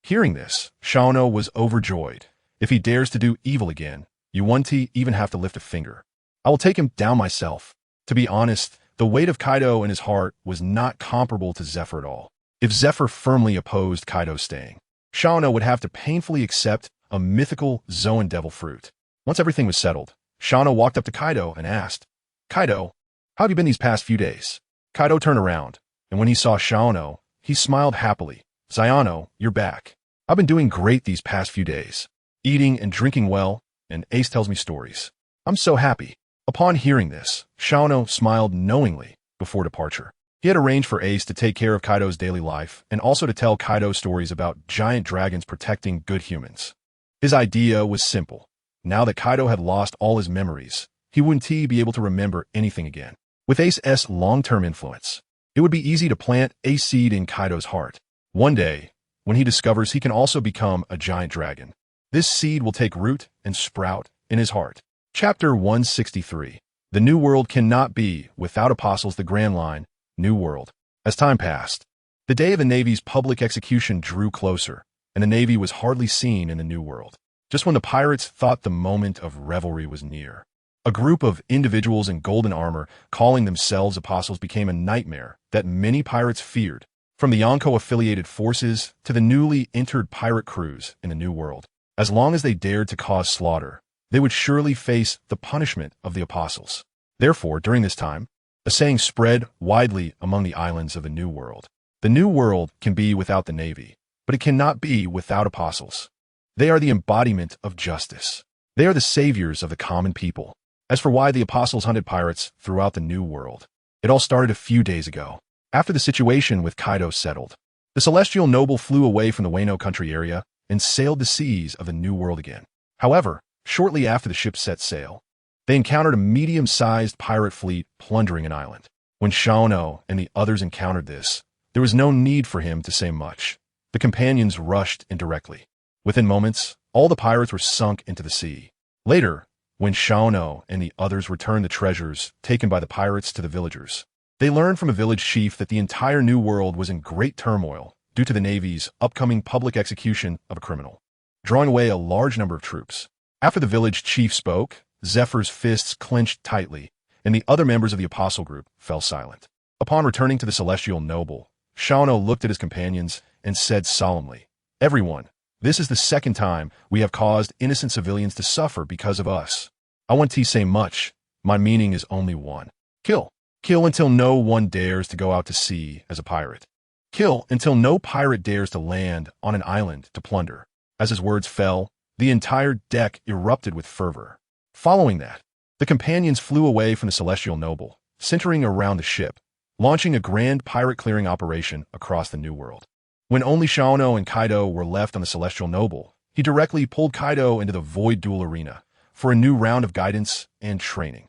Hearing this, Shono was overjoyed. "If he dares to do evil again, you won't even have to lift a finger. I will take him down myself." To be honest, the weight of Kaido in his heart was not comparable to Zephyr at all. If Zephyr firmly opposed Kaido's staying, Shono would have to painfully accept a mythical Zoan devil fruit. Once everything was settled, Shono walked up to Kaido and asked, "Kaido, how have you been these past few days?" Kaido turned around, and when he saw Shono, he smiled happily. "Sayano, you're back. I've been doing great these past few days, eating and drinking well, and Ace tells me stories. I'm so happy." Upon hearing this, Shono smiled knowingly before departure. He had arranged for Ace to take care of Kaido's daily life and also to tell Kaido stories about giant dragons protecting good humans. His idea was simple. Now that Kaido had lost all his memories, he wouldn't be able to remember anything again. With Ace's long-term influence, it would be easy to plant a seed in Kaido's heart. One day, when he discovers he can also become a giant dragon, this seed will take root and sprout in his heart. Chapter 163. The New World cannot be without apostles. The Grand Line, New World. As time passed, the day of the Navy's public execution drew closer, and the Navy was hardly seen in the New World. Just when the pirates thought the moment of revelry was near, a group of individuals in golden armor calling themselves apostles became a nightmare that many pirates feared, from the Yonko-affiliated forces to the newly entered pirate crews in the New World. As long as they dared to cause slaughter, they would surely face the punishment of the apostles. Therefore, during this time, A saying spread widely among the islands of the New World. The New World can be without the Navy, but it cannot be without apostles. They are the embodiment of justice. They are the saviors of the common people. As for why the apostles hunted pirates throughout the New World, it all started a few days ago. After the situation with Kaido settled, the celestial noble flew away from the Wano country area and sailed the seas of the New World again. However, shortly after the ship set sail, they encountered a medium-sized pirate fleet plundering an island. When Xiao and the others encountered this, there was no need for him to say much. The companions rushed in directly. Within moments, all the pirates were sunk into the sea. Later, when Xiao and the others returned the treasures taken by the pirates to the villagers, they learned from a village chief that the entire New World was in great turmoil due to the Navy's upcoming public execution of a criminal, drawing away a large number of troops. After the village chief spoke, Zephyr's fists clenched tightly, and the other members of the apostle group fell silent. Upon returning to the celestial noble, Xiao looked at his companions and said solemnly, "Everyone, this is the second time we have caused innocent civilians to suffer because of us. I won't say much. My meaning is only one. Kill. Kill until no one dares to go out to sea as a pirate. Kill until no pirate dares to land on an island to plunder." As his words fell, the entire deck erupted with fervor. Following that, the companions flew away from the celestial noble, centering around the ship, launching a grand pirate clearing operation across the New World. When only Xiao and Kaido were left on the celestial noble, he directly pulled Kaido into the Void Duel Arena for a new round of guidance and training.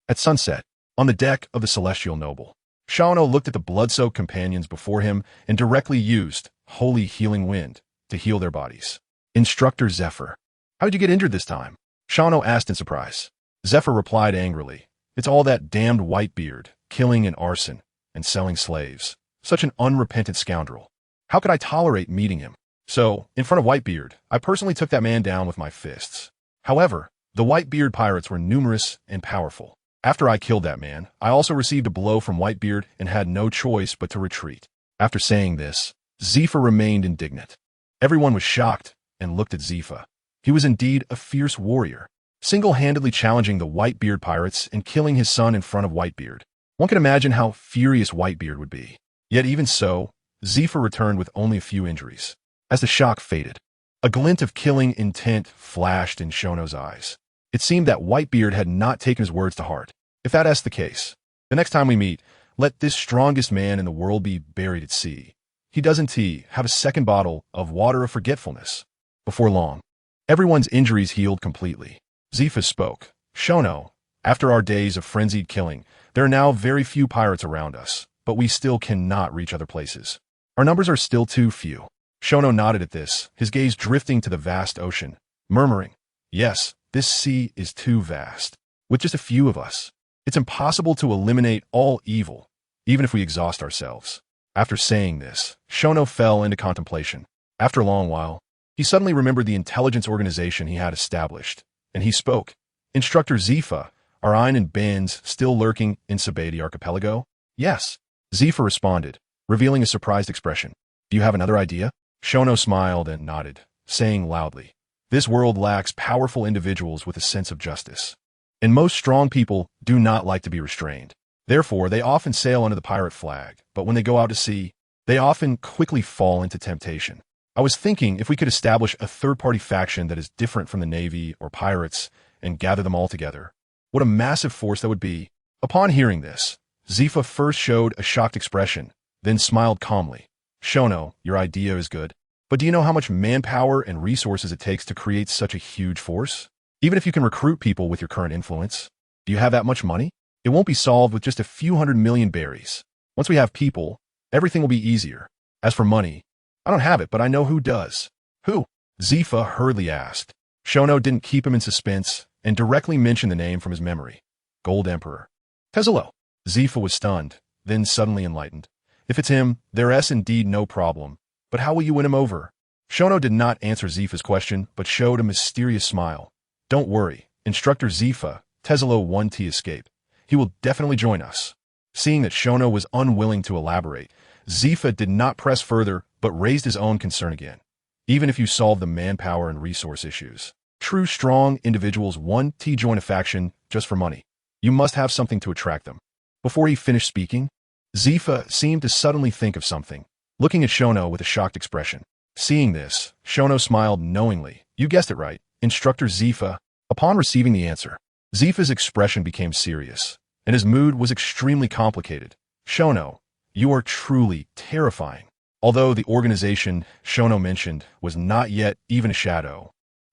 At sunset, on the deck of the celestial noble, Xiao looked at the blood-soaked companions before him and directly used Holy Healing Wind to heal their bodies. "Instructor Zephyr, how did you get injured this time?" Xiao asked in surprise. Zephyr replied angrily, "It's all that damned Whitebeard, killing and arson, and selling slaves. Such an unrepentant scoundrel. How could I tolerate meeting him? So, in front of Whitebeard, I personally took that man down with my fists. However, the Whitebeard pirates were numerous and powerful. After I killed that man, I also received a blow from Whitebeard and had no choice but to retreat." After saying this, Zephyr remained indignant. Everyone was shocked and looked at Zephyr. He was indeed a fierce warrior, single-handedly challenging the Whitebeard pirates and killing his son in front of Whitebeard. One can imagine how furious Whitebeard would be. Yet even so, Zephyr returned with only a few injuries. As the shock faded, a glint of killing intent flashed in Shono's eyes. It seemed that Whitebeard had not taken his words to heart. If that's the case, the next time we meet, let this strongest man in the world be buried at sea. He doesn't have a second bottle of water of forgetfulness. Before long, everyone's injuries healed completely. Zephyr spoke. "Shono, after our days of frenzied killing, there are now very few pirates around us, but we still cannot reach other places. Our numbers are still too few." Shono nodded at this, his gaze drifting to the vast ocean, murmuring, "Yes, this sea is too vast. With just a few of us, it's impossible to eliminate all evil, even if we exhaust ourselves." After saying this, Shono fell into contemplation. After a long while, he suddenly remembered the intelligence organization he had established, and he spoke. "Instructor Zephyr, are Ein and Benz still lurking in Sabati Archipelago?" "Yes," Zephyr responded, revealing a surprised expression. "Do you have another idea?" Shono smiled and nodded, saying loudly, "This world lacks powerful individuals with a sense of justice. And most strong people do not like to be restrained. Therefore, they often sail under the pirate flag, but when they go out to sea, they often quickly fall into temptation. I was thinking if we could establish a third-party faction that is different from the Navy or pirates and gather them all together. What a massive force that would be." Upon hearing this, Zephyr first showed a shocked expression, then smiled calmly. "Shono, your idea is good, but do you know how much manpower and resources it takes to create such a huge force? Even if you can recruit people with your current influence, do you have that much money? It won't be solved with just a few 100 million berries. Once we have people, everything will be easier. As for money, I don't have it, but I know who does." "Who?" Zephyr hurriedly asked. Shono didn't keep him in suspense and directly mentioned the name from his memory. "Gold Emperor. Tezzalo." Zephyr was stunned, then suddenly enlightened. "If it's him, there's indeed no problem. But how will you win him over?" Shono did not answer Zephyr's question, but showed a mysterious smile. "Don't worry, Instructor Zephyr, Tezzalo 1T escape. He will definitely join us." Seeing that Shono was unwilling to elaborate, Zephyr did not press further, but raised his own concern again. "Even if you solve the manpower and resource issues, true strong individuals 1T join a faction just for money. You must have something to attract them. Before he finished speaking, Zifa seemed to suddenly think of something, looking at Shono with a shocked expression. Seeing this, Shono smiled knowingly. You guessed it right, Instructor Zifa. Upon receiving the answer, Zifa's expression became serious, and his mood was extremely complicated. Shono, you are truly terrifying. Although the organization Shono mentioned was not yet even a shadow,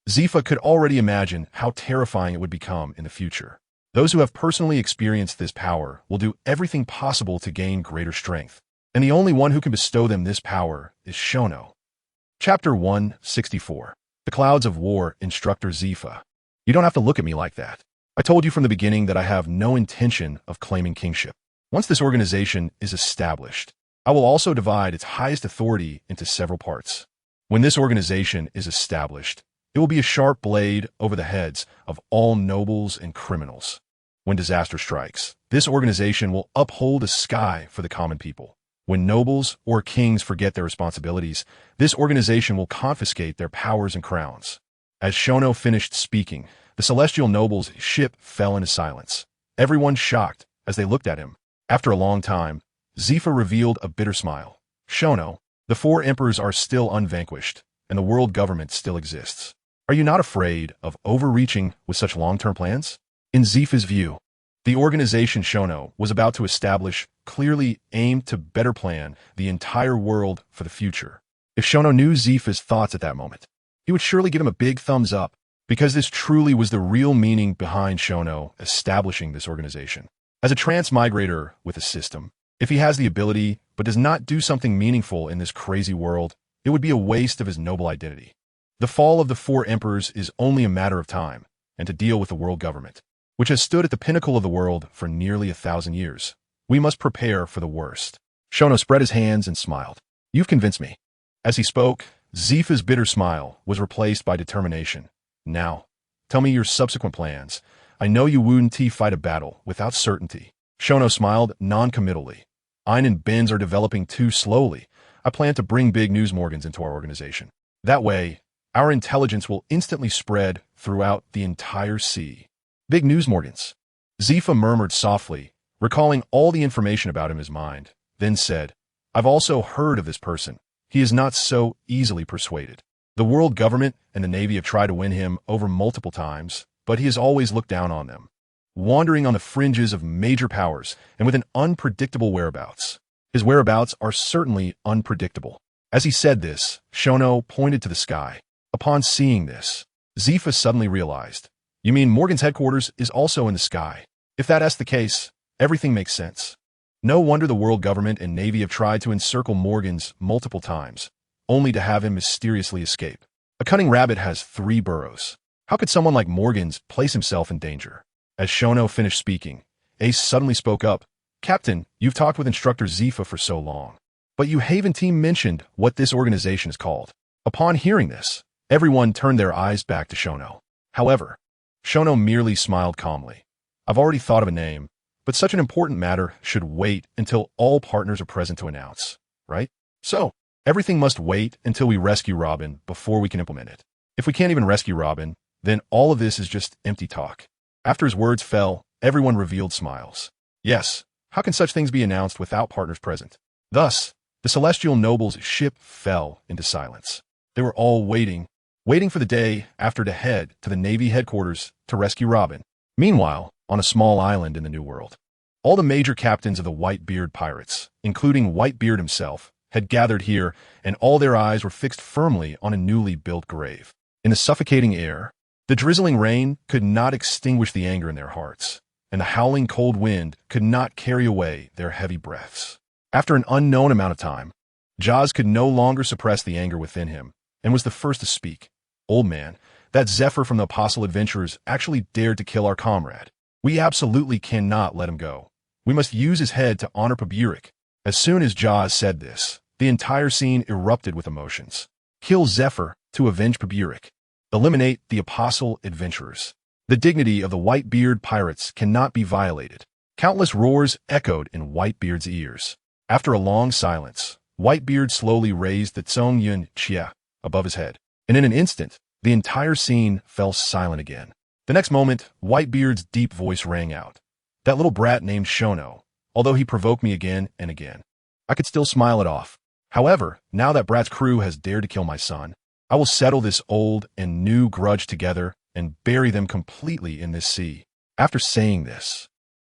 Zifa could already imagine how terrifying it would become in the future. Those who have personally experienced this power will do everything possible to gain greater strength, and the only one who can bestow them this power is Shono. Chapter 164. The Clouds of War, Instructor Zifa. You don't have to look at me like that. I told you from the beginning that I have no intention of claiming kingship. Once this organization is established, I will also divide its highest authority into several parts. When this organization is established, it will be a sharp blade over the heads of all nobles and criminals. When disaster strikes, this organization will uphold a sky for the common people. When nobles or kings forget their responsibilities, this organization will confiscate their powers and crowns. As Shono finished speaking, the celestial noble's ship fell into silence. Everyone shocked as they looked at him. After a long time, Zifa revealed a bitter smile. Shono, the four emperors are still unvanquished, and the world government still exists. Are you not afraid of overreaching with such long-term plans? In Zifa's view, the organization Shono was about to establish clearly aimed to better plan the entire world for the future. If Shono knew Zifa's thoughts at that moment, he would surely give him a big thumbs up, because this truly was the real meaning behind Shono establishing this organization. As a transmigrator with a system, if he has the ability but does not do something meaningful in this crazy world, it would be a waste of his noble identity. The fall of the four emperors is only a matter of time, and to deal with the world government, which has stood at the pinnacle of the world for nearly 1,000 years. We must prepare for the worst. Shono spread his hands and smiled. You've convinced me. As he spoke, Zifa's bitter smile was replaced by determination. Now, tell me your subsequent plans. I know you wouldn't fight a battle without certainty. Shono smiled non-committally. Ein and Benz are developing too slowly. I plan to bring big news Morgans into our organization. That way, our intelligence will instantly spread throughout the entire sea. Big news Morgans. Zifa murmured softly, recalling all the information about him in his mind, then said, I've also heard of this person. He is not so easily persuaded. The world government and the Navy have tried to win him over multiple times, but he has always looked down on them, wandering on the fringes of major powers and with an unpredictable whereabouts. His whereabouts are certainly unpredictable. As he said this, Shono pointed to the sky. Upon seeing this, Zifa suddenly realized, you mean Morgan's headquarters is also in the sky? If that's the case, everything makes sense. No wonder the world government and Navy have tried to encircle Morgan's multiple times, only to have him mysteriously escape. A cunning rabbit has 3 burrows. How could someone like Morgan's place himself in danger? As Shono finished speaking, Ace suddenly spoke up. Captain, you've talked with Instructor Zifa for so long, but you haven't mentioned what this organization is called. Upon hearing this, everyone turned their eyes back to Shono. However, Shono merely smiled calmly. I've already thought of a name, but such an important matter should wait until all partners are present to announce, right? So, everything must wait until we rescue Robin before we can implement it. If we can't even rescue Robin, then all of this is just empty talk. After his words fell, everyone revealed smiles. Yes, how can such things be announced without partners present? Thus, the celestial noble's ship fell into silence. They were all waiting for the day after to head to the Navy headquarters to rescue Robin. Meanwhile, on a small island in the New World, all the major captains of the Whitebeard pirates, including Whitebeard himself, had gathered here, and all their eyes were fixed firmly on a newly built grave. In the suffocating air, the drizzling rain could not extinguish the anger in their hearts, and the howling cold wind could not carry away their heavy breaths. After an unknown amount of time, Jaws could no longer suppress the anger within him, and was the first to speak. Old man, that Zephyr from the Apostle Adventurers actually dared to kill our comrade. We absolutely cannot let him go. We must use his head to honor Paburik. As soon as Jaws said this, the entire scene erupted with emotions. Kill Zephyr to avenge Paburik. Eliminate the Apostle Adventurers. The dignity of the Whitebeard pirates cannot be violated. Countless roars echoed in Whitebeard's ears. After a long silence, Whitebeard slowly raised the Tsong Yun Chia above his head, and in an instant, the entire scene fell silent again. The next moment, Whitebeard's deep voice rang out. That little brat named Shono, although he provoked me again and again. I could still smile it off. However, now that Brat's crew has dared to kill my son, I will settle this old and new grudge together and bury them completely in this sea. After saying this,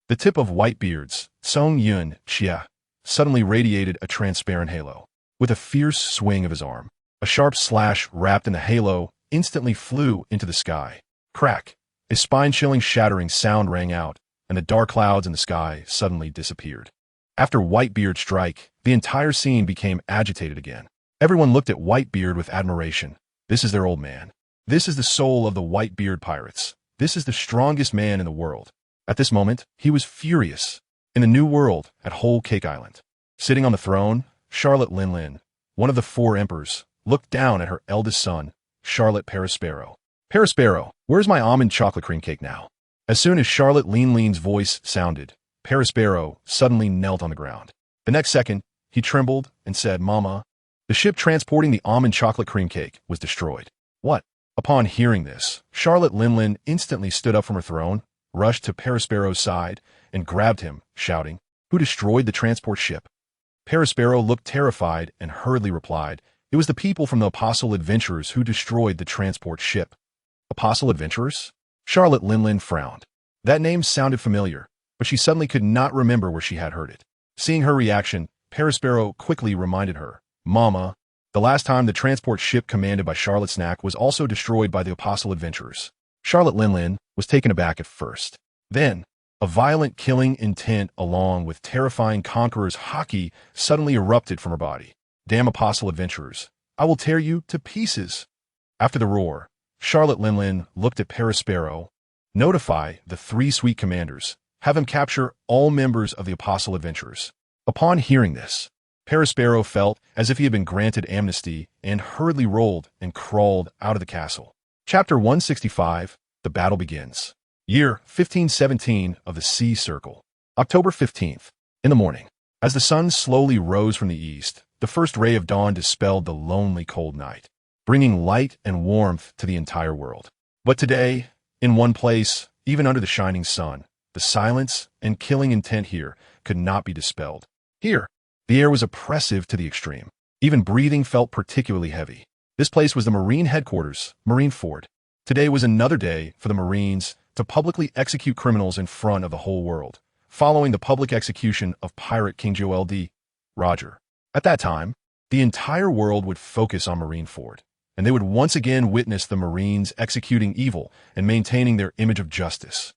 the tip of Whitebeard's Song Yun Xia suddenly radiated a transparent halo. With a fierce swing of his arm, a sharp slash wrapped in the halo instantly flew into the sky. Crack! A spine-chilling shattering sound rang out, and the dark clouds in the sky suddenly disappeared. After Whitebeard's strike, the entire scene became agitated again. Everyone looked at Whitebeard with admiration. This is their old man. This is the soul of the Whitebeard pirates. This is the strongest man in the world. At this moment, he was furious. In the new world, at Whole Cake Island, sitting on the throne, Charlotte Linlin, one of the 4 emperors, looked down at her eldest son, Charlotte Perispero. Perispero, where's my almond chocolate cream cake now? As soon as Charlotte Linlin's voice sounded, Perispero suddenly knelt on the ground. The next second, he trembled and said, Mama, the ship transporting the almond chocolate cream cake was destroyed. What? Upon hearing this, Charlotte Linlin instantly stood up from her throne, rushed to Perispero's side, and grabbed him, shouting, Who destroyed the transport ship? Perispero looked terrified and hurriedly replied, It was the people from the Apostle Adventurers who destroyed the transport ship. Apostle Adventurers? Charlotte Linlin frowned. That name sounded familiar, but she suddenly could not remember where she had heard it. Seeing her reaction, Perispero quickly reminded her, Mama, the last time the transport ship commanded by Charlotte Snack was also destroyed by the Apostle Adventurers. Charlotte Linlin was taken aback at first. Then, a violent killing intent along with terrifying conqueror's haki suddenly erupted from her body. Damn Apostle Adventurers, I will tear you to pieces. After the roar, Charlotte Linlin looked at Perispero. Notify the 3 sweet commanders. Have him capture all members of the Apostle Adventurers. Upon hearing this, Perispero felt as if he had been granted amnesty and hurriedly rolled and crawled out of the castle. Chapter 165, The Battle Begins. Year 1517 of the Sea Circle. October 15th, in the morning. As the sun slowly rose from the east, the first ray of dawn dispelled the lonely cold night, bringing light and warmth to the entire world. But today, in one place, even under the shining sun, the silence and killing intent here could not be dispelled. Here, the air was oppressive to the extreme. Even breathing felt particularly heavy. This place was the Marine headquarters, Marineford. Today was another day for the Marines to publicly execute criminals in front of the whole world, following the public execution of pirate King Joel D. Roger. At that time, the entire world would focus on Marineford, and they would once again witness the Marines executing evil and maintaining their image of justice.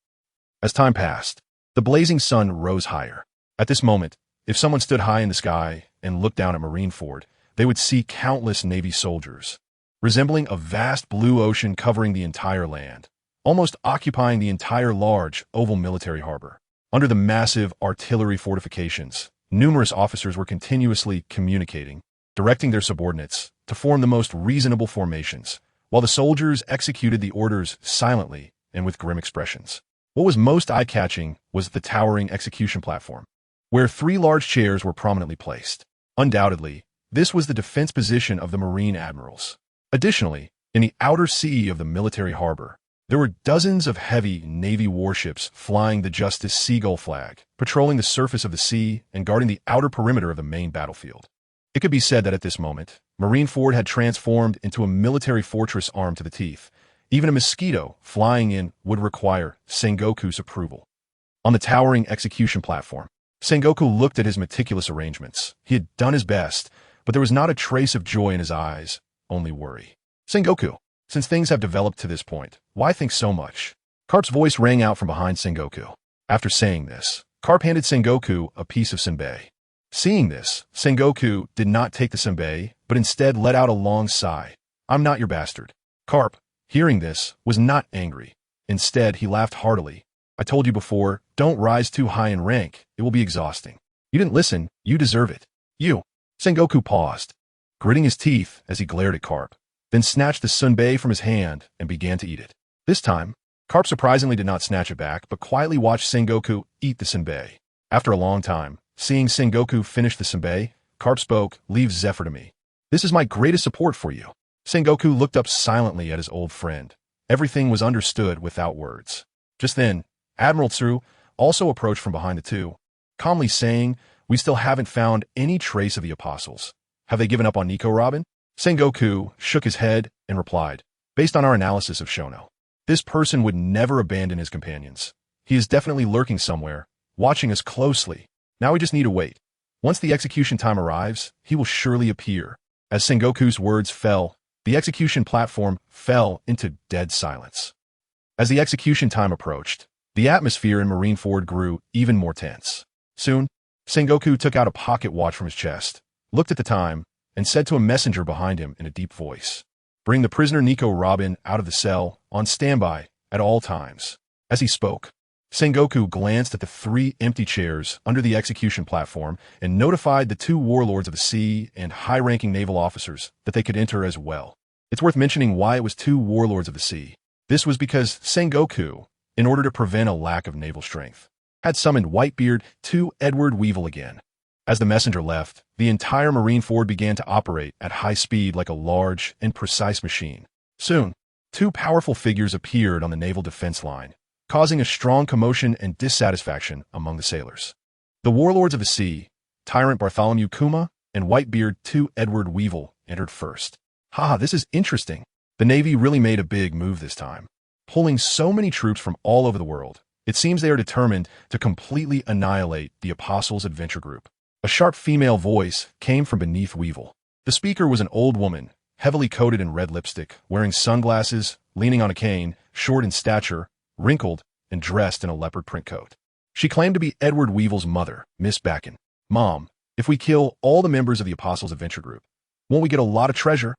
As time passed, the blazing sun rose higher. At this moment, if someone stood high in the sky and looked down at Marineford, they would see countless Navy soldiers, resembling a vast blue ocean covering the entire land, almost occupying the entire large, oval military harbor. Under the massive artillery fortifications, numerous officers were continuously communicating, directing their subordinates to form the most reasonable formations, while the soldiers executed the orders silently and with grim expressions. What was most eye-catching was the towering execution platform, where 3 large chairs were prominently placed. Undoubtedly, this was the defense position of the Marine admirals. Additionally, in the outer sea of the military harbor, there were dozens of heavy Navy warships flying the Justice Seagull flag, patrolling the surface of the sea and guarding the outer perimeter of the main battlefield. It could be said that at this moment, Marineford had transformed into a military fortress armed to the teeth. Even a mosquito flying in would require Sengoku's approval. On the towering execution platform, Sengoku looked at his meticulous arrangements. He had done his best, but there was not a trace of joy in his eyes, only worry. Sengoku, since things have developed to this point, why think so much? Carp's voice rang out from behind Sengoku. After saying this, Carp handed Sengoku a piece of senbei. Seeing this, Sengoku did not take the senbei, but instead let out a long sigh. I'm not your bastard. Carp, hearing this, was not angry. Instead, he laughed heartily. I told you before, don't rise too high in rank. It will be exhausting. You didn't listen. You deserve it. You. Sengoku paused, gritting his teeth as he glared at Carp, then snatched the senbei from his hand and began to eat it. This time, Carp surprisingly did not snatch it back, but quietly watched Sengoku eat the senbei. After a long time, seeing Sengoku finish the senbei, Carp spoke, Leave Zephyr to me. This is my greatest support for you. Sengoku looked up silently at his old friend. Everything was understood without words. Just then, Admiral Tsu also approached from behind the two. calmly saying, "We still haven't found any trace of the apostles. Have they given up on Nico Robin?" Sengoku shook his head and replied, "Based on our analysis of Shono, this person would never abandon his companions. He is definitely lurking somewhere, watching us closely. Now we just need to wait. Once the execution time arrives, he will surely appear." As Sengoku's words fell, the execution platform fell into dead silence. As the execution time approached, the atmosphere in Marineford grew even more tense. Soon, Sengoku took out a pocket watch from his chest, looked at the time, and said to a messenger behind him in a deep voice, "Bring the prisoner Nico Robin out of the cell, on standby, at all times." As he spoke, Sengoku glanced at the 3 empty chairs under the execution platform and notified the 2 warlords of the sea and high-ranking naval officers that they could enter as well. It's worth mentioning why it was 2 warlords of the sea. This was because Sengoku, in order to prevent a lack of naval strength, had summoned Whitebeard to Edward Weevil again. As the messenger left, the entire Marineford began to operate at high speed like a large and precise machine. Soon, 2 powerful figures appeared on the naval defense line, causing a strong commotion and dissatisfaction among the sailors. The warlords of the sea, Tyrant Bartholomew Kuma and Whitebeard to Edward Weevil, entered first. This is interesting. The Navy really made a big move this time, pulling so many troops from all over the world. It seems they are determined to completely annihilate the Apostles Adventure Group. A sharp female voice came from beneath Weevil. The speaker was an old woman, heavily coated in red lipstick, wearing sunglasses, leaning on a cane, short in stature, wrinkled, and dressed in a leopard print coat. She claimed to be Edward Weevil's mother, Miss Backen. "Mom, if we kill all the members of the Apostles Adventure Group, won't we get a lot of treasure?"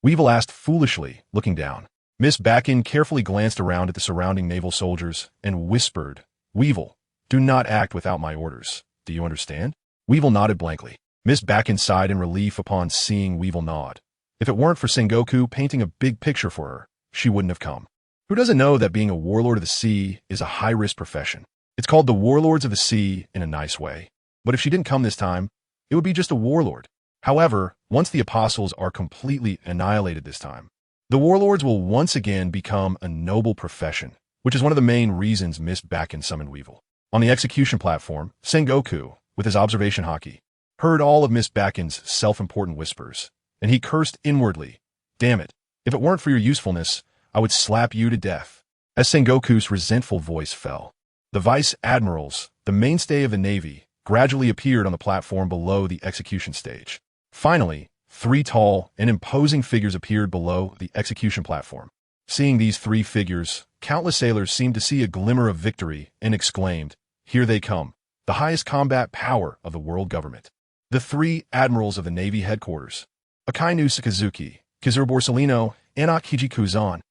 Weevil asked foolishly, looking down. Miss Backen carefully glanced around at the surrounding naval soldiers and whispered, "Weevil, do not act without my orders. Do you understand?" Weevil nodded blankly. Miss Backen sighed in relief upon seeing Weevil nod. If it weren't for Sengoku painting a big picture for her, she wouldn't have come. Who doesn't know that being a warlord of the sea is a high-risk profession? It's called the Warlords of the Sea in a nice way. But if she didn't come this time, it would be just a warlord. However, once the apostles are completely annihilated this time, the warlords will once again become a noble profession, which is one of the main reasons Miss Backen summoned Weevil. On the execution platform, Sengoku, with his observation hockey, heard all of Miss Backen's self-important whispers, and he cursed inwardly, "Damn it, if it weren't for your usefulness, I would slap you to death." As Sengoku's resentful voice fell, the vice admirals, the mainstay of the Navy, gradually appeared on the platform below the execution stage. Finally, 3 tall and imposing figures appeared below the execution platform. Seeing these 3 figures, countless sailors seemed to see a glimmer of victory and exclaimed, "Here they come, the highest combat power of the world government." The 3 admirals of the Navy headquarters, Akainu Sakazuki, Kizuru Borsellino, and Akiji Kuzan.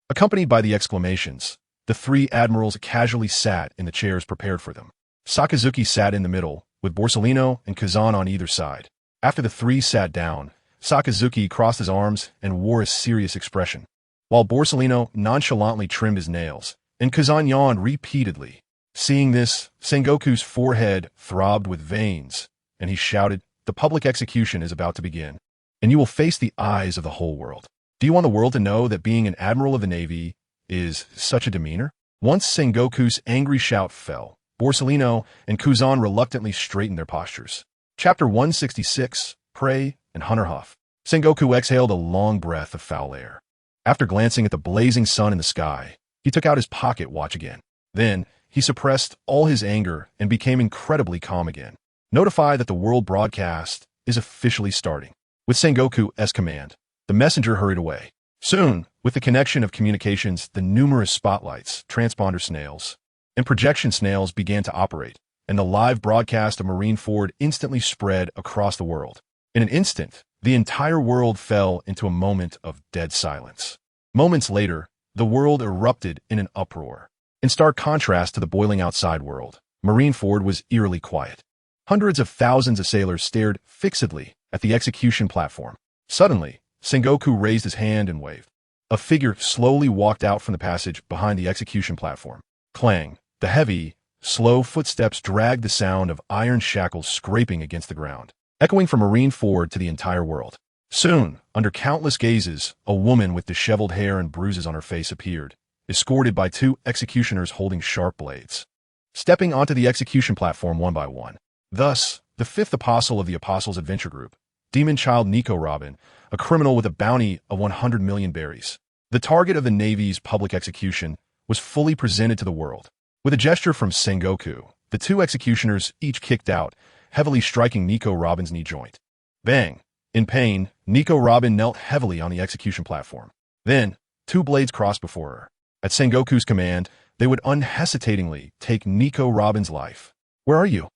Accompanied by the exclamations, the 3 admirals casually sat in the chairs prepared for them. Sakazuki sat in the middle, with Borsellino and Kazan on either side. After the 3 sat down, Sakazuki crossed his arms and wore a serious expression, while Borsellino nonchalantly trimmed his nails, and Kazan yawned repeatedly. Seeing this, Sengoku's forehead throbbed with veins, and he shouted, "The public execution is about to begin, and you will face the eyes of the whole world. Do you want the world to know that being an admiral of the Navy is such a demeanor?" Once Sengoku's angry shout fell, Borsellino and Kuzan reluctantly straightened their postures. Chapter 166, Prey and Hunterhoff. Sengoku exhaled a long breath of foul air. After glancing at the blazing sun in the sky, he took out his pocket watch again. Then, he suppressed all his anger and became incredibly calm again. Notify that the world broadcast is officially starting. With Sengoku's command, the messenger hurried away. Soon, with the connection of communications, the numerous spotlights, transponder snails, and projection snails began to operate, and the live broadcast of Marineford instantly spread across the world. In an instant, the entire world fell into a moment of dead silence. Moments later, the world erupted in an uproar. In stark contrast to the boiling outside world, Marineford was eerily quiet. Hundreds of thousands of sailors stared fixedly at the execution platform. Suddenly, Sengoku raised his hand and waved. A figure slowly walked out from the passage behind the execution platform. Clang! The heavy, slow footsteps dragged the sound of iron shackles scraping against the ground, echoing from Marineford to the entire world. Soon, under countless gazes, a woman with disheveled hair and bruises on her face appeared, escorted by 2 executioners holding sharp blades. stepping onto the execution platform one by one. Thus, the fifth apostle of the Apostles Adventure Group, demon child Nico Robin, a criminal with a bounty of 100 million berries. The target of the Navy's public execution was fully presented to the world. With a gesture from Sengoku, the two executioners each kicked out, heavily striking Nico Robin's knee joint. Bang! In pain, Nico Robin knelt heavily on the execution platform. Then, two blades crossed before her. At Sengoku's command, they would unhesitatingly take Nico Robin's life. Where are you?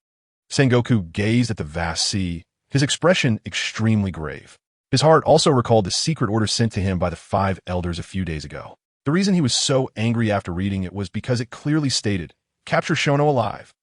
Sengoku gazed at the vast sea, his expression extremely grave. His heart also recalled the secret order sent to him by the 5 elders a few days ago. The reason he was so angry after reading it was because it clearly stated, "Capture Shono alive."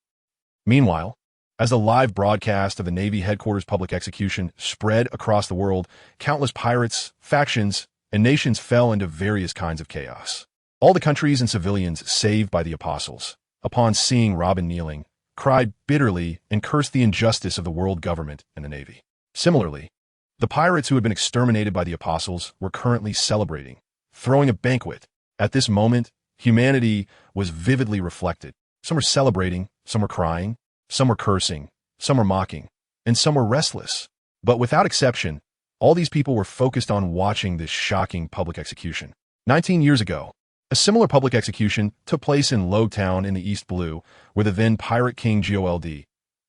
Meanwhile, as the live broadcast of the Navy headquarters public execution spread across the world, countless pirates, factions, and nations fell into various kinds of chaos. All the countries and civilians saved by the apostles, upon seeing Robin kneeling, cried bitterly and cursed the injustice of the world government and the Navy. Similarly, the pirates who had been exterminated by the apostles were currently celebrating, throwing a banquet. At this moment, humanity was vividly reflected. Some were celebrating, some were crying, some were cursing, some were mocking, and some were restless. But without exception, all these people were focused on watching this shocking public execution. 19 years ago, a similar public execution took place in Lowtown in the East Blue, where the then pirate king Gold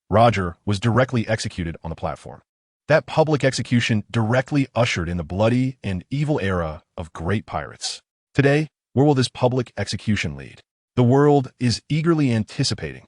Roger was directly executed on the platform. That public execution directly ushered in the bloody and evil era of great pirates. Today, where will this public execution lead? The world is eagerly anticipating.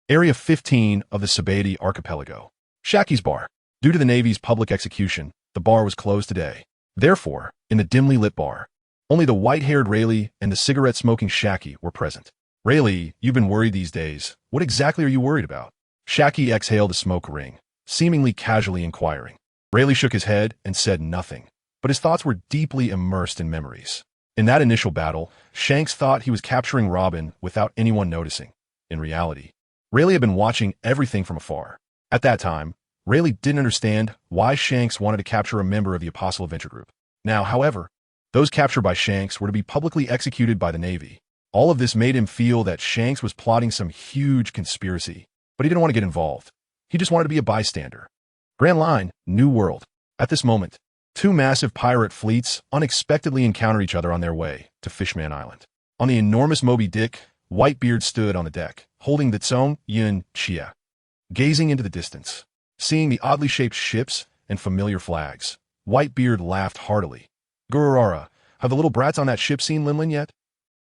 Area 15 of the Sabadi Archipelago. Shaki's Bar. Due to the Navy's public execution, the bar was closed today. Therefore, in the dimly lit bar, only the white-haired Rayleigh and the cigarette-smoking Shaki were present. Rayleigh, you've been worried these days. What exactly are you worried about? Shaki exhaled a smoke ring, seemingly casually inquiring. Rayleigh shook his head and said nothing, but his thoughts were deeply immersed in memories. In that initial battle, Shanks thought he was capturing Robin without anyone noticing. In reality, Rayleigh had been watching everything from afar. At that time, Rayleigh didn't understand why Shanks wanted to capture a member of the Apostle Adventure Group. Now, however, those captured by Shanks were to be publicly executed by the Navy. All of this made him feel that Shanks was plotting some huge conspiracy, but he didn't want to get involved. He just wanted to be a bystander. Grand Line, New World. At this moment, two massive pirate fleets unexpectedly encounter each other on their way to Fishman Island. On the enormous Moby Dick, Whitebeard stood on the deck, holding the Tsong Yun Chia, gazing into the distance. Seeing the oddly shaped ships and familiar flags, Whitebeard laughed heartily. Gururara, have the little brats on that ship seen Linlin yet?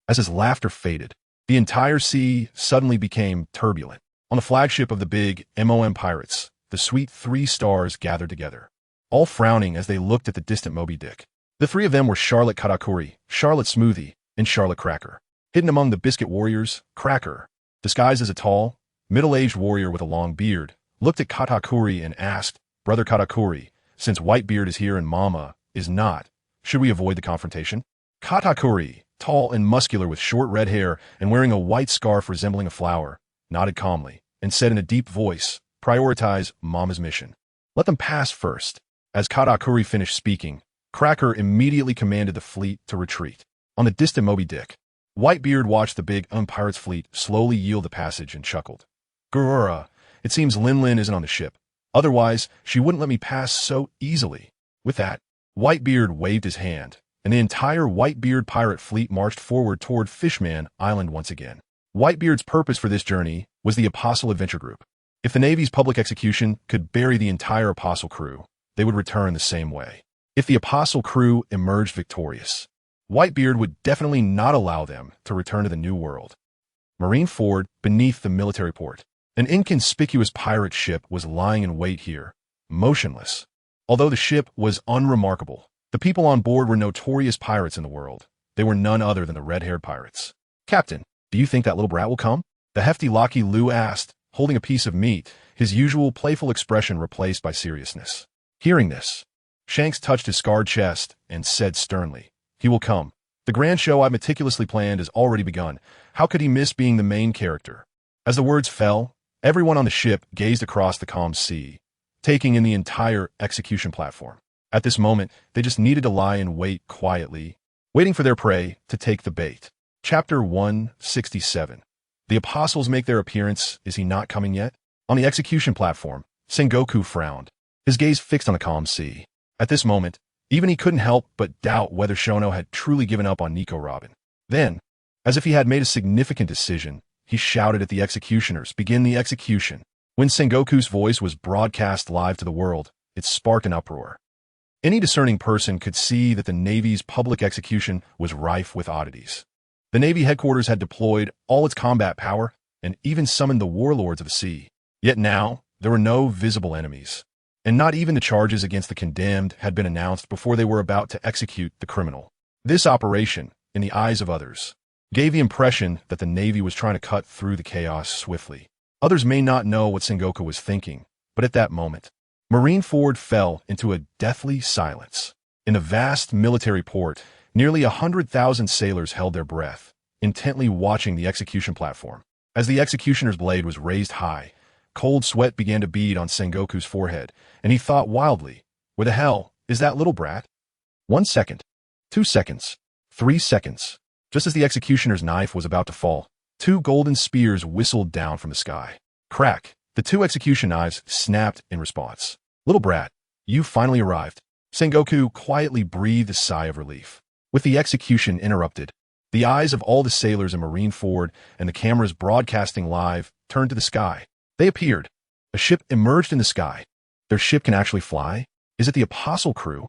As his laughter faded, the entire sea suddenly became turbulent. On the flagship of the big MOM pirates, the sweet 3 stars gathered together, all frowning as they looked at the distant Moby Dick. The 3 of them were Charlotte Katakuri, Charlotte Smoothie, and Charlotte Cracker. Hidden among the biscuit warriors, Cracker, disguised as a tall, middle-aged warrior with a long beard, looked at Katakuri and asked, "Brother Katakuri, since Whitebeard is here and Mama is not, should we avoid the confrontation?" Katakuri, tall and muscular with short red hair and wearing a white scarf resembling a flower, nodded calmly and said in a deep voice, "Prioritize Mama's mission. Let them pass first." As Katakuri finished speaking, Cracker immediately commanded the fleet to retreat. On the distant Moby Dick, Whitebeard watched the big pirates fleet slowly yield the passage and chuckled. "Gurura, it seems Linlin isn't on the ship. Otherwise, she wouldn't let me pass so easily." With that, Whitebeard waved his hand, and the entire Whitebeard pirate fleet marched forward toward Fishman Island once again. Whitebeard's purpose for this journey was the Apostle Adventure Group. If the Navy's public execution could bury the entire Apostle crew, they would return the same way. If the Apostle crew emerged victorious, Whitebeard would definitely not allow them to return to the New World. Marine Ford, beneath the military port. An inconspicuous pirate ship was lying in wait here, motionless. Although the ship was unremarkable, the people on board were notorious pirates in the world. They were none other than the red-haired pirates. "Captain, do you think that little brat will come?" The hefty Locky Lou asked, holding a piece of meat, his usual playful expression replaced by seriousness. Hearing this, Shanks touched his scarred chest and said sternly, "He will come. The grand show I meticulously planned has already begun. How could he miss being the main character?" As the words fell, everyone on the ship gazed across the calm sea, taking in the entire execution platform. At this moment, they just needed to lie and wait quietly, waiting for their prey to take the bait. Chapter 167. The apostles make their appearance. Is he not coming yet? On the execution platform, Sengoku frowned, his gaze fixed on the calm sea. At this moment, even he couldn't help but doubt whether Shono had truly given up on Nico Robin. Then, as if he had made a significant decision, he shouted at the executioners, "Begin the execution." When Sengoku's voice was broadcast live to the world, it sparked an uproar. Any discerning person could see that the Navy's public execution was rife with oddities. The Navy headquarters had deployed all its combat power and even summoned the warlords of the sea. Yet now, there were no visible enemies, and not even the charges against the condemned had been announced before they were about to execute the criminal. This operation, in the eyes of others, gave the impression that the Navy was trying to cut through the chaos swiftly. Others may not know what Sengoku was thinking, but at that moment, Marineford fell into a deathly silence. In the vast military port, nearly 100,000 sailors held their breath, intently watching the execution platform. As the executioner's blade was raised high, cold sweat began to bead on Sengoku's forehead, and he thought wildly, "Where the hell is that little brat?" 1 second, 2 seconds, 3 seconds. Just as the executioner's knife was about to fall, 2 golden spears whistled down from the sky. Crack! The 2 execution knives snapped in response. "Little brat, you finally arrived." Sengoku quietly breathed a sigh of relief. With the execution interrupted, the eyes of all the sailors in Marineford and the cameras broadcasting live turned to the sky. They appeared. A ship emerged in the sky. Their ship can actually fly? Is it the Apostle crew?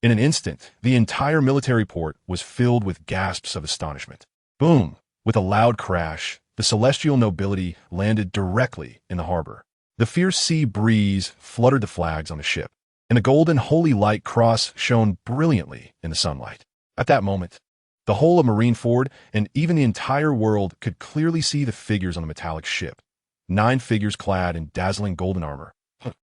In an instant, the entire military port was filled with gasps of astonishment. Boom! With a loud crash, the celestial nobility landed directly in the harbor. The fierce sea breeze fluttered the flags on the ship, and the golden holy light cross shone brilliantly in the sunlight. At that moment, the whole of Marineford and even the entire world could clearly see the figures on the metallic ship. 9 figures clad in dazzling golden armor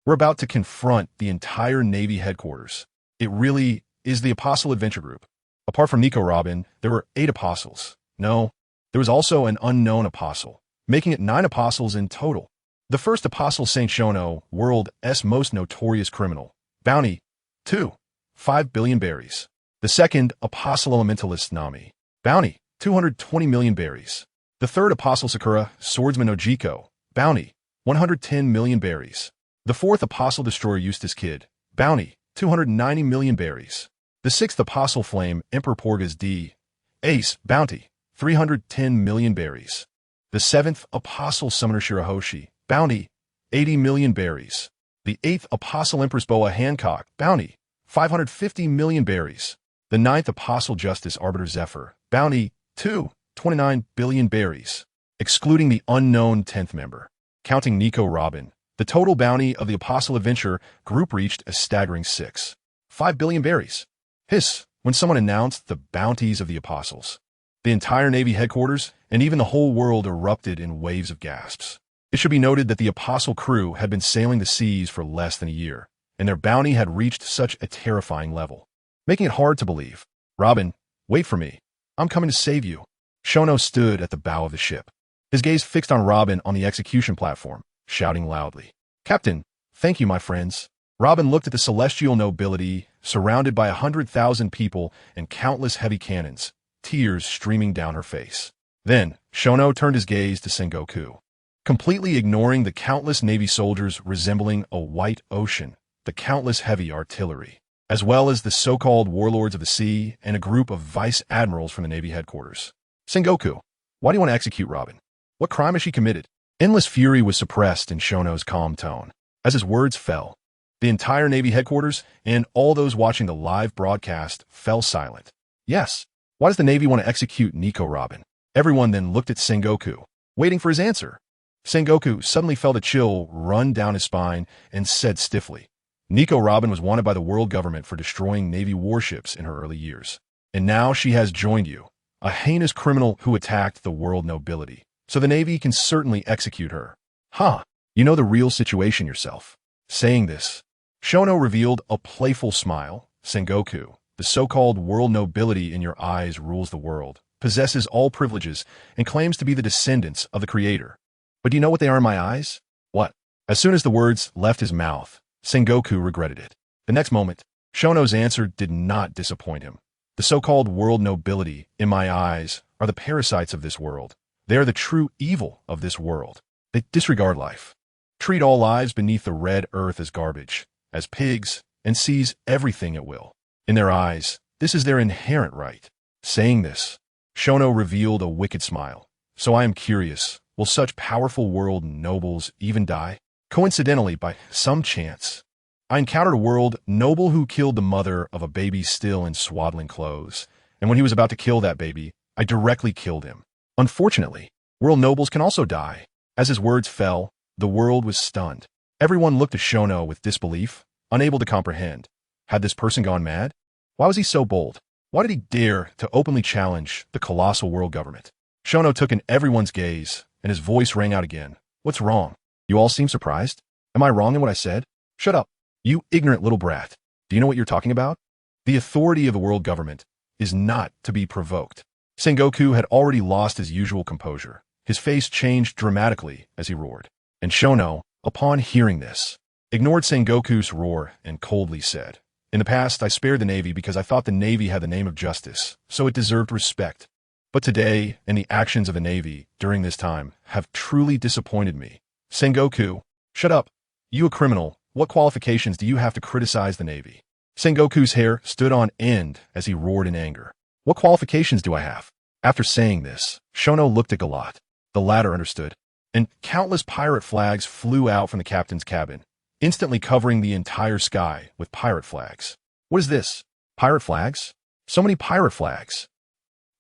were about to confront the entire Navy headquarters. It really is the Apostle Adventure Group. Apart from Nico Robin, there were 8 apostles. No, there was also an unknown apostle, making it 9 apostles in total. The first apostle, Saint Shono, world's most notorious criminal. Bounty, 2. 5 billion berries. The second, Apostle Elementalist Nami. Bounty, 220 million berries. The third, Apostle Sakura, Swordsman Ojiko. Bounty, 110 million berries. The fourth, Apostle Destroyer Eustace Kid. Bounty, 290 million berries. The sixth, Apostle Flame, Emperor Porgas D. Ace. Bounty, 310 million berries. The seventh, Apostle Summoner Shirahoshi. Bounty, 80 million berries. The eighth, Apostle Empress Boa Hancock. Bounty, 550 million berries. The ninth, Apostle Justice Arbiter Zephyr. Bounty, 29 billion berries. Excluding the unknown 10th member. Counting Nico Robin, the total bounty of the Apostle Adventure group reached a staggering 5 billion berries. Hiss, when someone announced the bounties of the apostles. The entire Navy headquarters and even the whole world erupted in waves of gasps. It should be noted that the apostle crew had been sailing the seas for less than a year, and their bounty had reached such a terrifying level, making it hard to believe. "Robin, wait for me. I'm coming to save you." Shono stood at the bow of the ship, his gaze fixed on Robin on the execution platform, shouting loudly, "Captain, thank you, my friends." Robin looked at the celestial nobility, surrounded by 100,000 people and countless heavy cannons, tears streaming down her face. Then, Shono turned his gaze to Sengoku. Completely ignoring the countless Navy soldiers resembling a white ocean, the countless heavy artillery, as well as the so-called warlords of the sea and a group of vice admirals from the Navy headquarters. "Sengoku, why do you want to execute Robin? What crime has she committed?" Endless fury was suppressed in Shono's calm tone. As his words fell, the entire Navy headquarters and all those watching the live broadcast fell silent. Yes, why does the Navy want to execute Nico Robin? Everyone then looked at Sengoku, waiting for his answer. Sengoku suddenly felt a chill run down his spine and said stiffly, "Nico Robin was wanted by the world government for destroying Navy warships in her early years. And now she has joined you, a heinous criminal who attacked the world nobility. So the Navy can certainly execute her." "Huh, you know the real situation yourself." Saying this, Shono revealed a playful smile. "Sengoku, the so-called world nobility in your eyes rules the world, possesses all privileges, and claims to be the descendants of the Creator. But do you know what they are in my eyes?" "What?" As soon as the words left his mouth, Sengoku regretted it. The next moment, Shono's answer did not disappoint him. "The so-called world nobility, in my eyes, are the parasites of this world, They are the true evil of this world. They disregard life, treat all lives beneath the red earth as garbage, as pigs, and seize everything at will. In their eyes, this is their inherent right. Saying this, Shono revealed a wicked smile. So I am curious, will such powerful world nobles even die? Coincidentally, by some chance, I encountered a world noble who killed the mother of a baby still in swaddling clothes, and when he was about to kill that baby, I directly killed him. Unfortunately, world nobles can also die. As his words fell, the world was stunned. Everyone looked at Shono with disbelief, unable to comprehend. Had this person gone mad? Why was he so bold? Why did he dare to openly challenge the colossal world government? Shono took in everyone's gaze, and his voice rang out again. What's wrong? You all seem surprised? Am I wrong in what I said? Shut up, you ignorant little brat. Do you know what you're talking about? The authority of the world government is not to be provoked. Sengoku had already lost his usual composure. His face changed dramatically as he roared. And Shono, upon hearing this, ignored Sengoku's roar and coldly said, in the past, I spared the Navy because I thought the Navy had the name of justice, so it deserved respect. But today, and the actions of the Navy during this time have truly disappointed me. Sengoku, shut up. You a criminal, what qualifications do you have to criticize the Navy? Sengoku's hair stood on end as he roared in anger. What qualifications do I have? After saying this, Shono looked at Galat. The latter understood, and countless pirate flags flew out from the captain's cabin, instantly covering the entire sky with pirate flags. What is this? Pirate flags? So many pirate flags.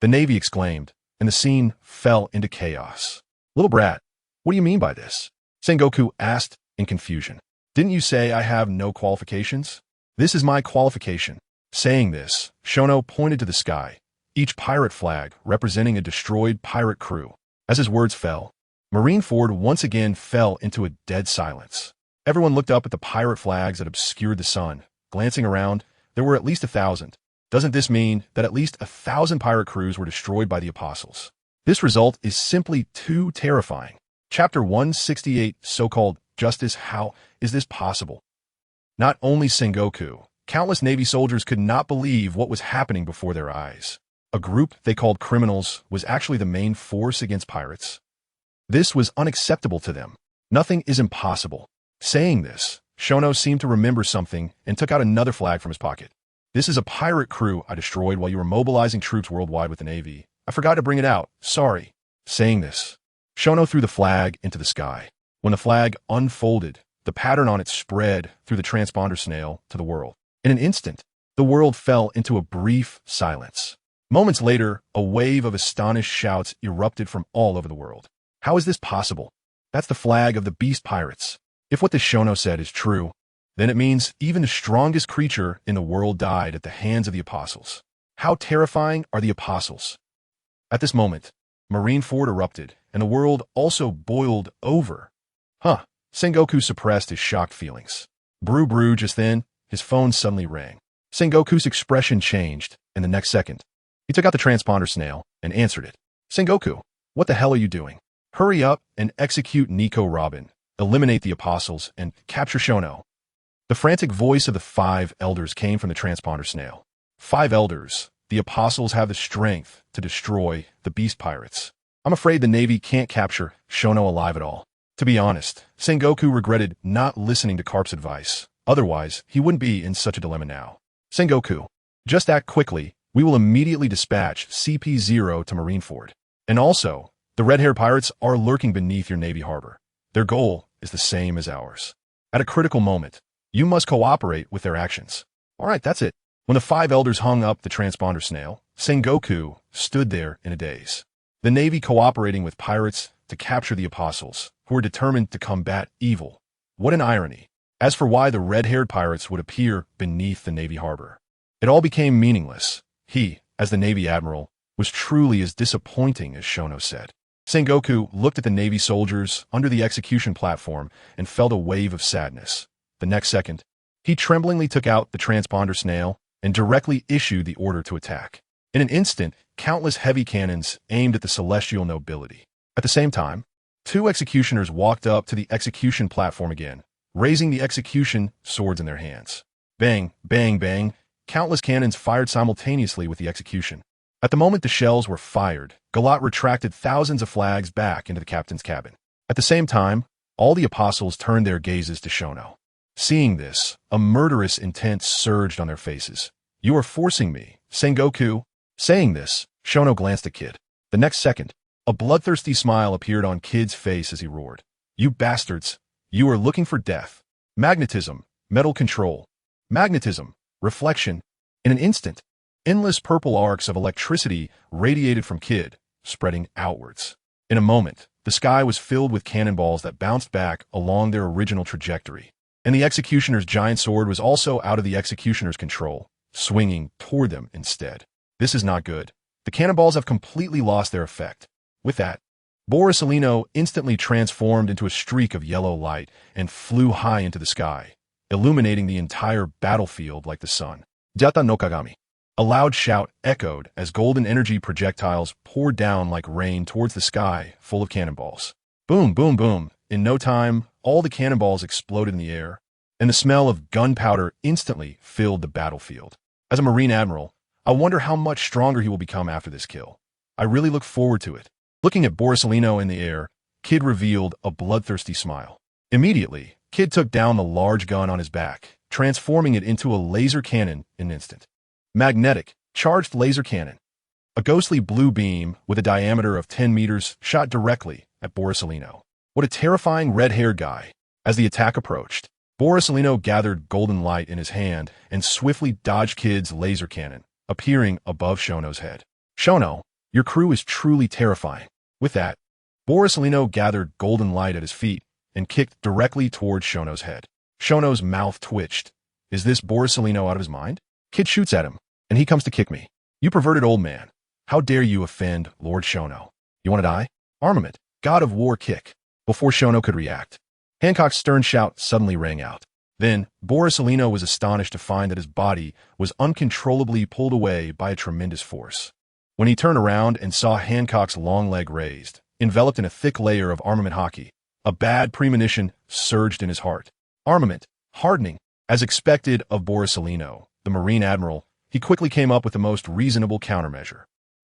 The Navy exclaimed, and the scene fell into chaos. Little brat, what do you mean by this? Sengoku asked in confusion. Didn't you say I have no qualifications? This is my qualification. Saying this, Shono pointed to the sky, each pirate flag representing a destroyed pirate crew. As his words fell, Marineford once again fell into a dead silence. Everyone looked up at the pirate flags that obscured the sun. Glancing around, there were at least 1,000. Doesn't this mean that at least 1,000 pirate crews were destroyed by the apostles? This result is simply too terrifying. Chapter 168, so-called Justice. How is this possible? Not only Sengoku, countless Navy soldiers could not believe what was happening before their eyes. A group they called criminals was actually the main force against pirates. This was unacceptable to them. Nothing is impossible. Saying this, Shono seemed to remember something and took out another flag from his pocket. This is a pirate crew I destroyed while you were mobilizing troops worldwide with the Navy. I forgot to bring it out. Sorry. Saying this, Shono threw the flag into the sky. When the flag unfolded, the pattern on it spread through the transponder snail to the world. In an instant, the world fell into a brief silence. Moments later, a wave of astonished shouts erupted from all over the world. How is this possible? That's the flag of the beast pirates. If what the Shono said is true, then it means even the strongest creature in the world died at the hands of the apostles. How terrifying are the apostles? At this moment, Marineford erupted, and the world also boiled over. Sengoku suppressed his shocked feelings. Brew, just then, his phone suddenly rang. Sengoku's expression changed, and the next second, he took out the transponder snail and answered it. Sengoku, what the hell are you doing? Hurry up and execute Nico Robin, eliminate the apostles, and capture Shono. The frantic voice of the 5 elders came from the transponder snail. 5 elders, the apostles have the strength to destroy the beast pirates. I'm afraid the Navy can't capture Shono alive at all. To be honest, Sengoku regretted not listening to Carp's advice. Otherwise, he wouldn't be in such a dilemma now. Sengoku, just act quickly. We will immediately dispatch CP0 to Marineford. And also, the red-haired pirates are lurking beneath your Navy harbor. Their goal is the same as ours. At a critical moment, you must cooperate with their actions. All right, that's it. When the 5 elders hung up the transponder snail, Sengoku stood there in a daze. The Navy cooperating with pirates to capture the apostles, who were determined to combat evil. What an irony. As for why the red-haired pirates would appear beneath the Navy harbor, it all became meaningless. He, as the Navy admiral, was truly as disappointing as Shono said. Sengoku looked at the Navy soldiers under the execution platform and felt a wave of sadness. The next second, he tremblingly took out the transponder snail and directly issued the order to attack. In an instant, countless heavy cannons aimed at the celestial nobility. At the same time, 2 executioners walked up to the execution platform again, raising the execution swords in their hands. Bang, bang, bang, countless cannons fired simultaneously with the execution. At the moment the shells were fired, Galat retracted thousands of flags back into the captain's cabin. At the same time, all the apostles turned their gazes to Shono. Seeing this, a murderous intent surged on their faces. "You are forcing me, Sengoku." Saying this, Shono glanced at Kid. The next second, a bloodthirsty smile appeared on Kid's face as he roared. "You bastards! You are looking for death. Magnetism, metal control. Magnetism, reflection." In an instant, endless purple arcs of electricity radiated from Kid, spreading outwards. In a moment, the sky was filled with cannonballs that bounced back along their original trajectory. And the executioner's giant sword was also out of the executioner's control, swinging toward them instead. This is not good. The cannonballs have completely lost their effect. With that, Borsalino instantly transformed into a streak of yellow light and flew high into the sky, illuminating the entire battlefield like the sun. Jata no Kagami. A loud shout echoed as golden energy projectiles poured down like rain towards the sky, full of cannonballs. Boom, boom, boom. In no time, all the cannonballs exploded in the air, and the smell of gunpowder instantly filled the battlefield. As a Marine Admiral, I wonder how much stronger he will become after this kill. I really look forward to it. Looking at Borsalino in the air, Kid revealed a bloodthirsty smile. Immediately, Kid took down the large gun on his back, transforming it into a laser cannon in an instant. Magnetic, charged laser cannon. A ghostly blue beam with a diameter of 10 meters shot directly at Borsalino. What a terrifying red-haired guy. As the attack approached, Borsalino gathered golden light in his hand and swiftly dodged Kid's laser cannon, appearing above Shono's head. "Shono, your crew is truly terrifying." With that, Borsalino gathered golden light at his feet and kicked directly towards Shono's head. Shono's mouth twitched. Is this Borsalino out of his mind? Kid shoots at him, and he comes to kick me. "You perverted old man. How dare you offend Lord Shono? You want to die?" Armament, God of War kick. Before Shono could react, Hancock's stern shout suddenly rang out. Then, Borsalino was astonished to find that his body was uncontrollably pulled away by a tremendous force. When he turned around and saw Hancock's long leg raised, enveloped in a thick layer of armament hockey, a bad premonition surged in his heart. Armament, hardening. As expected of Borsalino, the Marine Admiral, he quickly came up with the most reasonable countermeasure.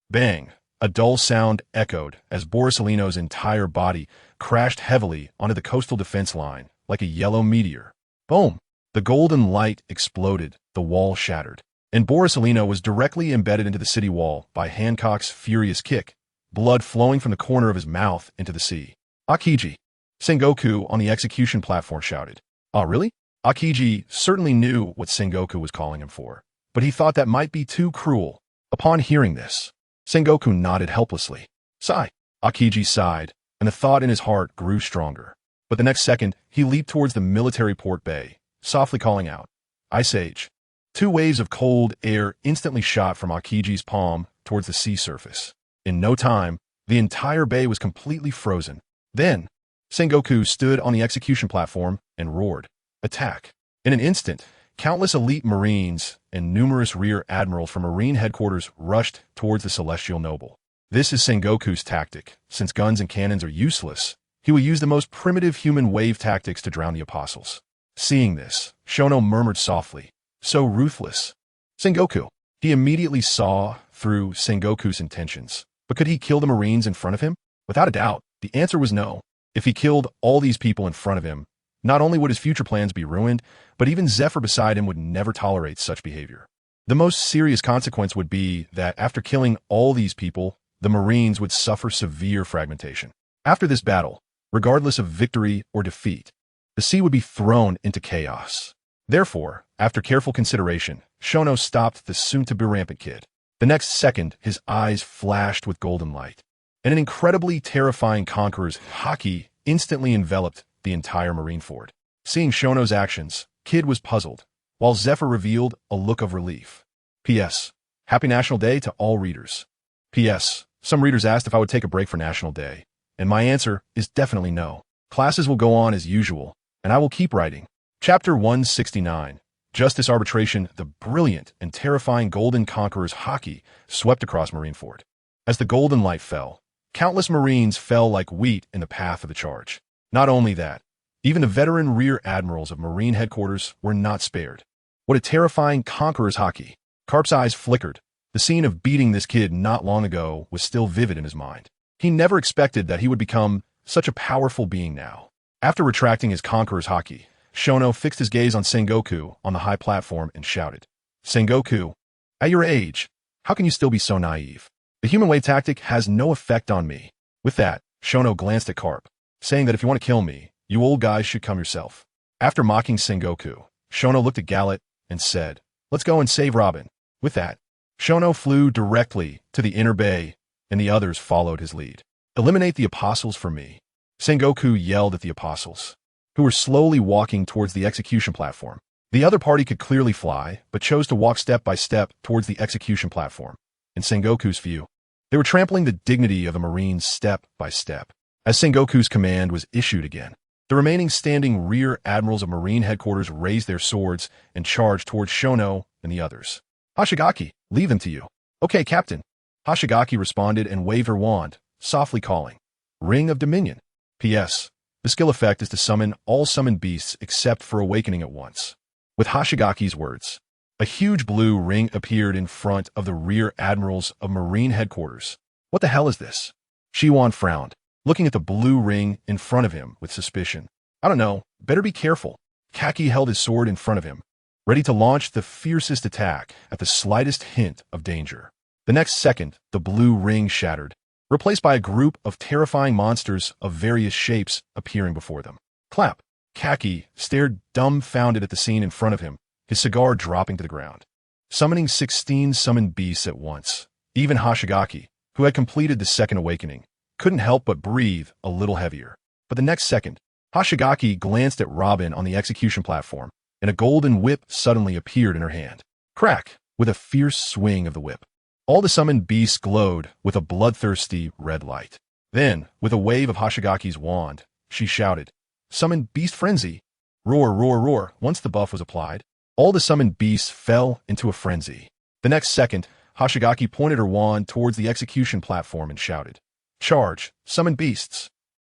Bang! A dull sound echoed as Borsalino's entire body crashed heavily onto the coastal defense line like a yellow meteor. Boom! The golden light exploded, the wall shattered, and Borsalino was directly embedded into the city wall by Hancock's furious kick, blood flowing from the corner of his mouth into the sea. "Akiji!" Sengoku on the execution platform shouted. "Ah, really?" Akiji certainly knew what Sengoku was calling him for, but he thought that might be too cruel. Upon hearing this, Sengoku nodded helplessly. "Sigh." Akiji sighed, and the thought in his heart grew stronger. But the next second, he leaped towards the military port bay, softly calling out, "Ice Age." 2 waves of cold air instantly shot from Akiji's palm towards the sea surface. In no time, the entire bay was completely frozen. Then, Sengoku stood on the execution platform and roared, "Attack!" In an instant, countless elite Marines and numerous rear admirals from Marine headquarters rushed towards the celestial noble. This is Sengoku's tactic. Since guns and cannons are useless, he will use the most primitive human wave tactics to drown the apostles. Seeing this, Shono murmured softly, "So ruthless." Sengoku. He immediately saw through Sengoku's intentions. But could he kill the Marines in front of him? Without a doubt, the answer was no. If he killed all these people in front of him, not only would his future plans be ruined, but even Zephyr beside him would never tolerate such behavior. The most serious consequence would be that after killing all these people, the Marines would suffer severe fragmentation. After this battle, regardless of victory or defeat, the sea would be thrown into chaos. Therefore, after careful consideration, Shono stopped the soon-to-be rampant kid. The next second, his eyes flashed with golden light, and an incredibly terrifying conqueror's haki instantly enveloped the entire Marine fort. Seeing Shono's actions, Kid was puzzled, while Zephyr revealed a look of relief. P.S. Happy National Day to all readers. P.S. Some readers asked if I would take a break for National Day, and my answer is definitely no. Classes will go on as usual, and I will keep writing. Chapter 169. Justice Arbitration. The brilliant and terrifying Golden Conqueror's haki swept across Marineford. As the golden light fell, countless Marines fell like wheat in the path of the charge. Not only that, even the veteran rear admirals of Marine headquarters were not spared. What a terrifying Conqueror's haki! Carp's eyes flickered, The scene of beating this kid not long ago was still vivid in his mind. He never expected that he would become such a powerful being now. After retracting his conqueror's haki, Shono fixed his gaze on Sengoku on the high platform and shouted, "Sengoku, at your age, how can you still be so naive? The human way tactic has no effect on me." With that, Shono glanced at Carp, saying that if you want to kill me, you old guys should come yourself. After mocking Sengoku, Shono looked at Gallet and said, "Let's go and save Robin." With that, Shono flew directly to the inner bay, and the others followed his lead. "Eliminate the apostles for me," Sengoku yelled at the apostles, who were slowly walking towards the execution platform. The other party could clearly fly, but chose to walk step by step towards the execution platform. In Sengoku's view, they were trampling the dignity of a Marine step by step. As Sengoku's command was issued again, the remaining standing rear admirals of Marine headquarters raised their swords and charged towards Shono and the others. "Hashigaki, leave them to you." "Okay, Captain." Hashigaki responded and waved her wand, softly calling, "Ring of Dominion." P.S. The skill effect is to summon all summoned beasts except for awakening at once. With Hashigaki's words, a huge blue ring appeared in front of the rear admirals of Marine headquarters. "What the hell is this?" Shiwan frowned, looking at the blue ring in front of him with suspicion. "I don't know. Better be careful." Kaki held his sword in front of him, ready to launch the fiercest attack at the slightest hint of danger. The next second, the blue ring shattered, replaced by a group of terrifying monsters of various shapes appearing before them. Clap! Kaki stared dumbfounded at the scene in front of him, his cigar dropping to the ground. Summoning 16 summoned beasts at once, even Hashigaki, who had completed the second awakening, couldn't help but breathe a little heavier. But the next second, Hashigaki glanced at Robin on the execution platform, and a golden whip suddenly appeared in her hand. Crack! With a fierce swing of the whip, all the summoned beasts glowed with a bloodthirsty red light. Then, with a wave of Hashigaki's wand, she shouted, "Summon Beast Frenzy!" Roar, roar, roar. Once the buff was applied, all the summoned beasts fell into a frenzy. The next second, Hashigaki pointed her wand towards the execution platform and shouted, "Charge, summoned beasts!"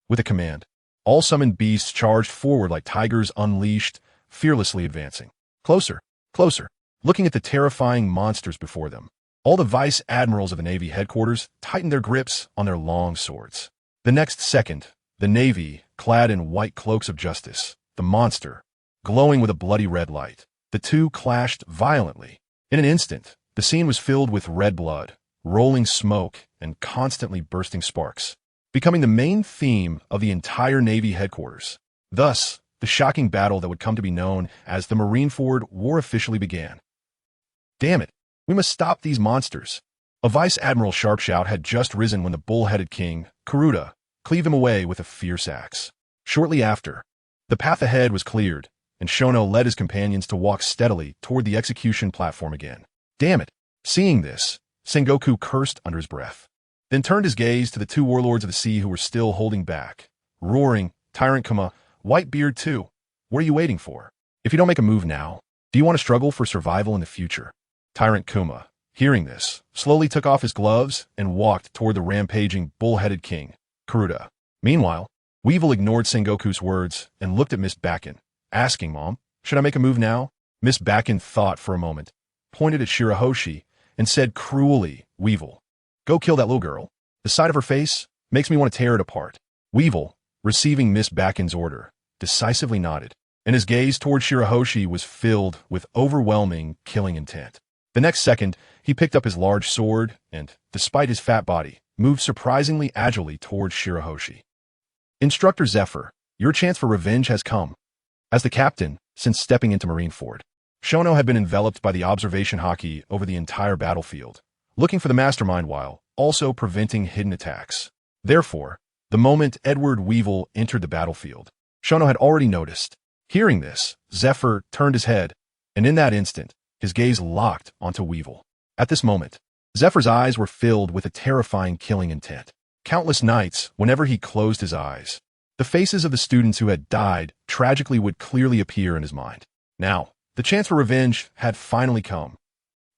With a command, all summoned beasts charged forward like tigers unleashed, fearlessly advancing. Closer, closer, looking at the terrifying monsters before them. All the vice admirals of the Navy headquarters tightened their grips on their long swords. The next second, the Navy, clad in white cloaks of justice, the monster, glowing with a bloody red light, the two clashed violently. In an instant, the scene was filled with red blood, rolling smoke, and constantly bursting sparks, becoming the main theme of the entire Navy headquarters. Thus, the shocking battle that would come to be known as the Marineford War officially began. "Damn it, we must stop these monsters." A Vice Admiral sharp shout had just risen when the bull-headed king, Karuta, cleaved him away with a fierce axe. Shortly after, the path ahead was cleared, and Shono led his companions to walk steadily toward the execution platform again. "Damn it." Seeing this, Sengoku cursed under his breath, then turned his gaze to the two warlords of the sea who were still holding back, roaring, "Tyrant Kuma, Whitebeard too. What are you waiting for? If you don't make a move now, do you want to struggle for survival in the future?" Tyrant Kuma, hearing this, slowly took off his gloves and walked toward the rampaging, bull-headed king, Karuta. Meanwhile, Weevil ignored Sengoku's words and looked at Miss Bakken, asking, "Mom, should I make a move now?" Miss Bakken thought for a moment, pointed at Shirahoshi, and said cruelly, "Weevil, go kill that little girl. The sight of her face makes me want to tear it apart." Weevil, receiving Miss Bakken's order, decisively nodded, and his gaze toward Shirahoshi was filled with overwhelming, killing intent. The next second, he picked up his large sword and, despite his fat body, moved surprisingly agilely towards Shirahoshi. "Instructor Zephyr, your chance for revenge has come." As the captain, since stepping into Marineford, Shono had been enveloped by the observation haki over the entire battlefield, looking for the mastermind while also preventing hidden attacks. Therefore, the moment Edward Weevil entered the battlefield, Shono had already noticed. Hearing this, Zephyr turned his head, and in that instant, his gaze locked onto Weevil. At this moment, Zephyr's eyes were filled with a terrifying killing intent. Countless nights, whenever he closed his eyes, the faces of the students who had died tragically would clearly appear in his mind. Now, the chance for revenge had finally come.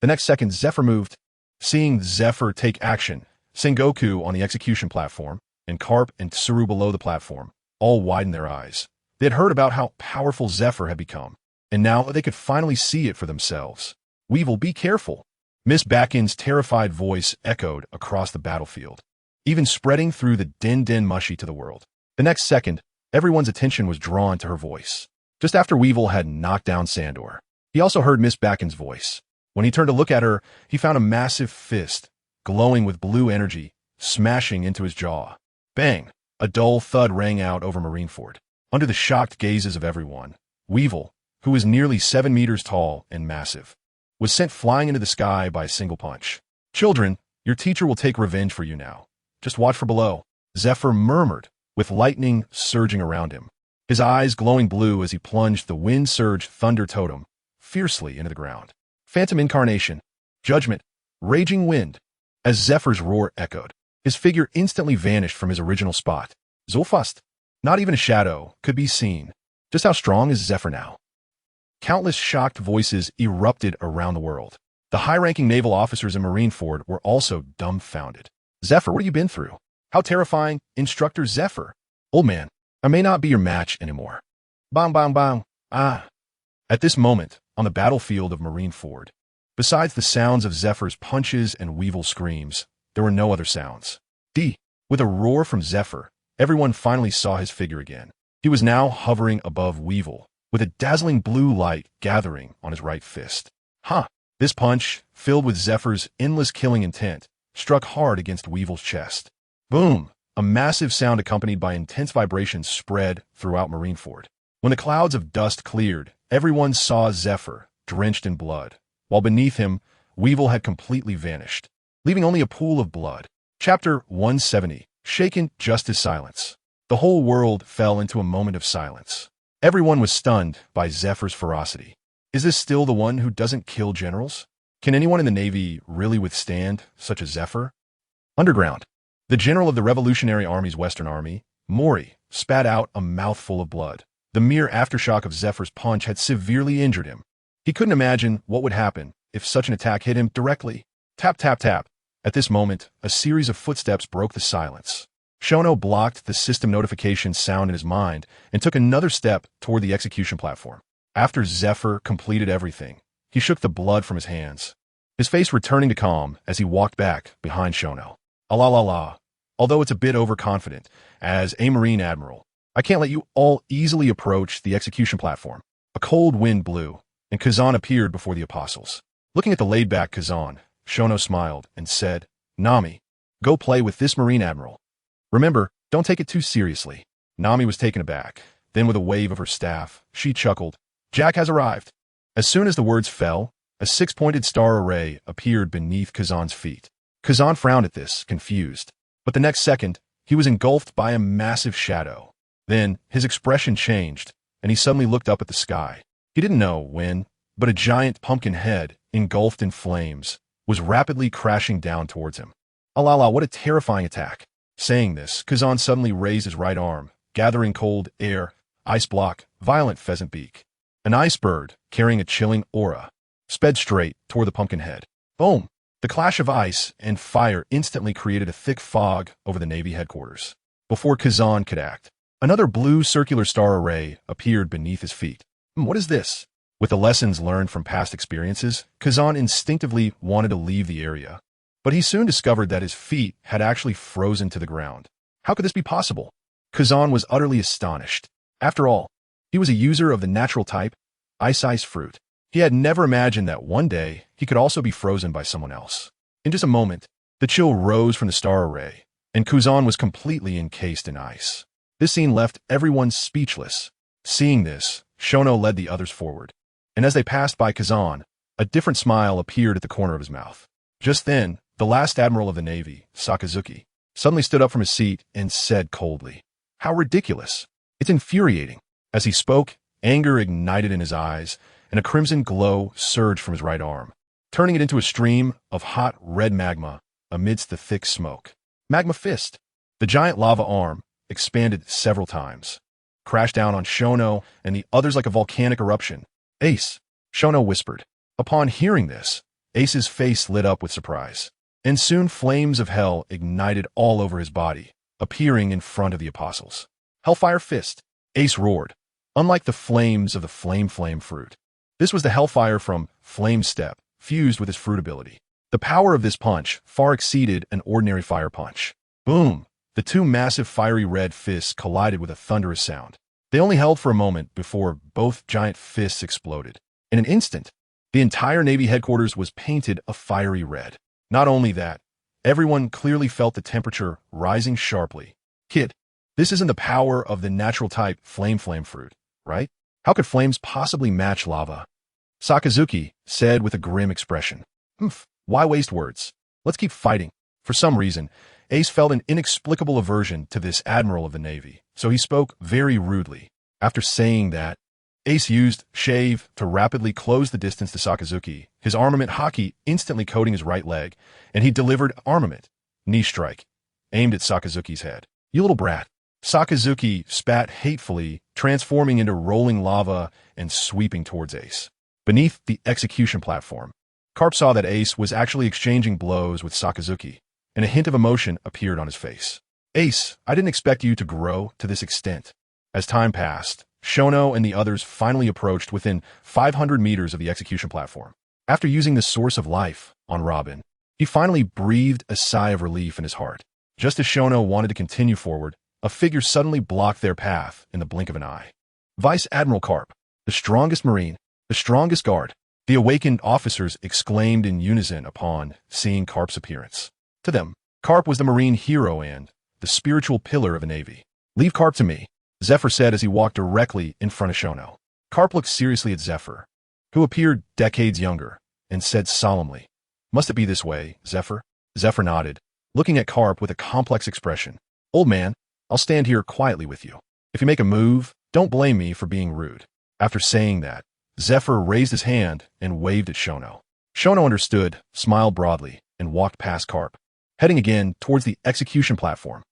The next second, Zephyr moved. Seeing Zephyr take action, Sengoku on the execution platform, and Carp and Tsuru below the platform, all widened their eyes. They had heard about how powerful Zephyr had become, and now they could finally see it for themselves. "Weevil, be careful." Miss Backin's terrified voice echoed across the battlefield, even spreading through the din mushy to the world. The next second, everyone's attention was drawn to her voice. Just after Weevil had knocked down Sandor, he also heard Miss Backin's voice. When he turned to look at her, he found a massive fist, glowing with blue energy, smashing into his jaw. Bang! A dull thud rang out over Marineford. Under the shocked gazes of everyone, Weevil, who was nearly 7 meters tall and massive, was sent flying into the sky by a single punch. "Children, your teacher will take revenge for you now. Just watch for below," Zephyr murmured, with lightning surging around him, his eyes glowing blue as he plunged the Wind Surge Thunder Totem fiercely into the ground. Phantom Incarnation, Judgment, Raging Wind. As Zephyr's roar echoed, his figure instantly vanished from his original spot. Zulfust. Not even a shadow could be seen. Just how strong is Zephyr now? Countless shocked voices erupted around the world. The high-ranking naval officers in Marineford were also dumbfounded. "Zephyr, what have you been through? How terrifying, Instructor Zephyr. Old man, I may not be your match anymore." Bang, bang, bang. Ah. At this moment, on the battlefield of Marineford, besides the sounds of Zephyr's punches and Weevil screams, there were no other sounds. With a roar from Zephyr, everyone finally saw his figure again. He was now hovering above Weevil, with a dazzling blue light gathering on his right fist. This punch, filled with Zephyr's endless killing intent, struck hard against Weevil's chest. Boom! A massive sound accompanied by intense vibrations spread throughout Marineford. When the clouds of dust cleared, everyone saw Zephyr, drenched in blood, while beneath him, Weevil had completely vanished, leaving only a pool of blood. Chapter 170. Shaken just as silence. The whole world fell into a moment of silence. Everyone was stunned by Zephyr's ferocity. Is this still the one who doesn't kill generals? Can anyone in the Navy really withstand such a Zephyr? Underground. The general of the Revolutionary Army's Western Army, Mori, spat out a mouthful of blood. The mere aftershock of Zephyr's punch had severely injured him. He couldn't imagine what would happen if such an attack hit him directly. Tap, tap, tap. At this moment, a series of footsteps broke the silence. Shono blocked the system notification sound in his mind and took another step toward the execution platform. After Zephyr completed everything, he shook the blood from his hands, his face returning to calm as he walked back behind Shono. La. Although it's a bit overconfident, as a Marine Admiral, I can't let you all easily approach the execution platform. A cold wind blew, and Kazan appeared before the apostles. Looking at the laid-back Kazan, Shono smiled and said, "Nami, go play with this Marine Admiral. Remember, don't take it too seriously." Nami was taken aback. Then with a wave of her staff, she chuckled, "Jack has arrived." As soon as the words fell, a 6-pointed star array appeared beneath Kazan's feet. Kazan frowned at this, confused. But the next second, he was engulfed by a massive shadow. Then, his expression changed, and he suddenly looked up at the sky. He didn't know when, but a giant pumpkin head, engulfed in flames, was rapidly crashing down towards him. Alala, what a terrifying attack. Saying this, Kazan suddenly raised his right arm, gathering cold air, ice block, violent pheasant beak. An ice bird, carrying a chilling aura, sped straight toward the pumpkin head. Boom! The clash of ice and fire instantly created a thick fog over the Navy headquarters. Before Kazan could act, another blue circular star array appeared beneath his feet. What is this? With the lessons learned from past experiences, Kazan instinctively wanted to leave the area. But he soon discovered that his feet had actually frozen to the ground. How could this be possible? Kazan was utterly astonished. After all, he was a user of the natural type, ice fruit. He had never imagined that one day he could also be frozen by someone else. In just a moment, the chill rose from the star array, and Kazan was completely encased in ice. This scene left everyone speechless. Seeing this, Shono led the others forward, and as they passed by Kazan, a different smile appeared at the corner of his mouth. Just then, the last admiral of the Navy, Sakazuki, suddenly stood up from his seat and said coldly, "How ridiculous! It's infuriating." As he spoke, anger ignited in his eyes, and a crimson glow surged from his right arm, turning it into a stream of hot red magma amidst the thick smoke. Magma Fist. The giant lava arm expanded several times, crashed down on Shono and the others like a volcanic eruption. "Ace," Shono whispered. Upon hearing this, Ace's face lit up with surprise, and soon flames of hell ignited all over his body, appearing in front of the apostles. "Hellfire Fist," Ace roared. Unlike the flames of the flame fruit, this was the hellfire from Flame Step, fused with his fruit ability. The power of this punch far exceeded an ordinary fire punch. Boom! The two massive fiery red fists collided with a thunderous sound. They only held for a moment before both giant fists exploded. In an instant, the entire Navy headquarters was painted a fiery red. Not only that, everyone clearly felt the temperature rising sharply. Kid, this isn't the power of the natural type flame fruit, right? How could flames possibly match lava? Sakazuki said with a grim expression. Why waste words? Let's keep fighting. For some reason, Ace felt an inexplicable aversion to this admiral of the Navy, so he spoke very rudely. After saying that, Ace used Shave to rapidly close the distance to Sakazuki, his armament haki instantly coating his right leg, and he delivered armament, knee strike, aimed at Sakazuki's head. You little brat. Sakazuki spat hatefully, transforming into rolling lava and sweeping towards Ace. Beneath the execution platform, Carp saw that Ace was actually exchanging blows with Sakazuki, and a hint of emotion appeared on his face. Ace, I didn't expect you to grow to this extent. As time passed, Shono and the others finally approached within 500 meters of the execution platform. After using the source of life on Robin, he finally breathed a sigh of relief in his heart. Just as Shono wanted to continue forward, a figure suddenly blocked their path in the blink of an eye. Vice Admiral Carp, the strongest Marine, the strongest guard. The awakened officers exclaimed in unison upon seeing Carp's appearance. To them, Carp was the Marine hero and the spiritual pillar of the Navy. Leave Carp to me, Zephyr said as he walked directly in front of Shono. Carp looked seriously at Zephyr, who appeared decades younger, and said solemnly, Must it be this way, Zephyr? Zephyr nodded, looking at Carp with a complex expression. Old man, I'll stand here quietly with you. If you make a move, don't blame me for being rude. After saying that, Zephyr raised his hand and waved at Shono. Shono understood, smiled broadly, and walked past Carp, heading again towards the execution platform.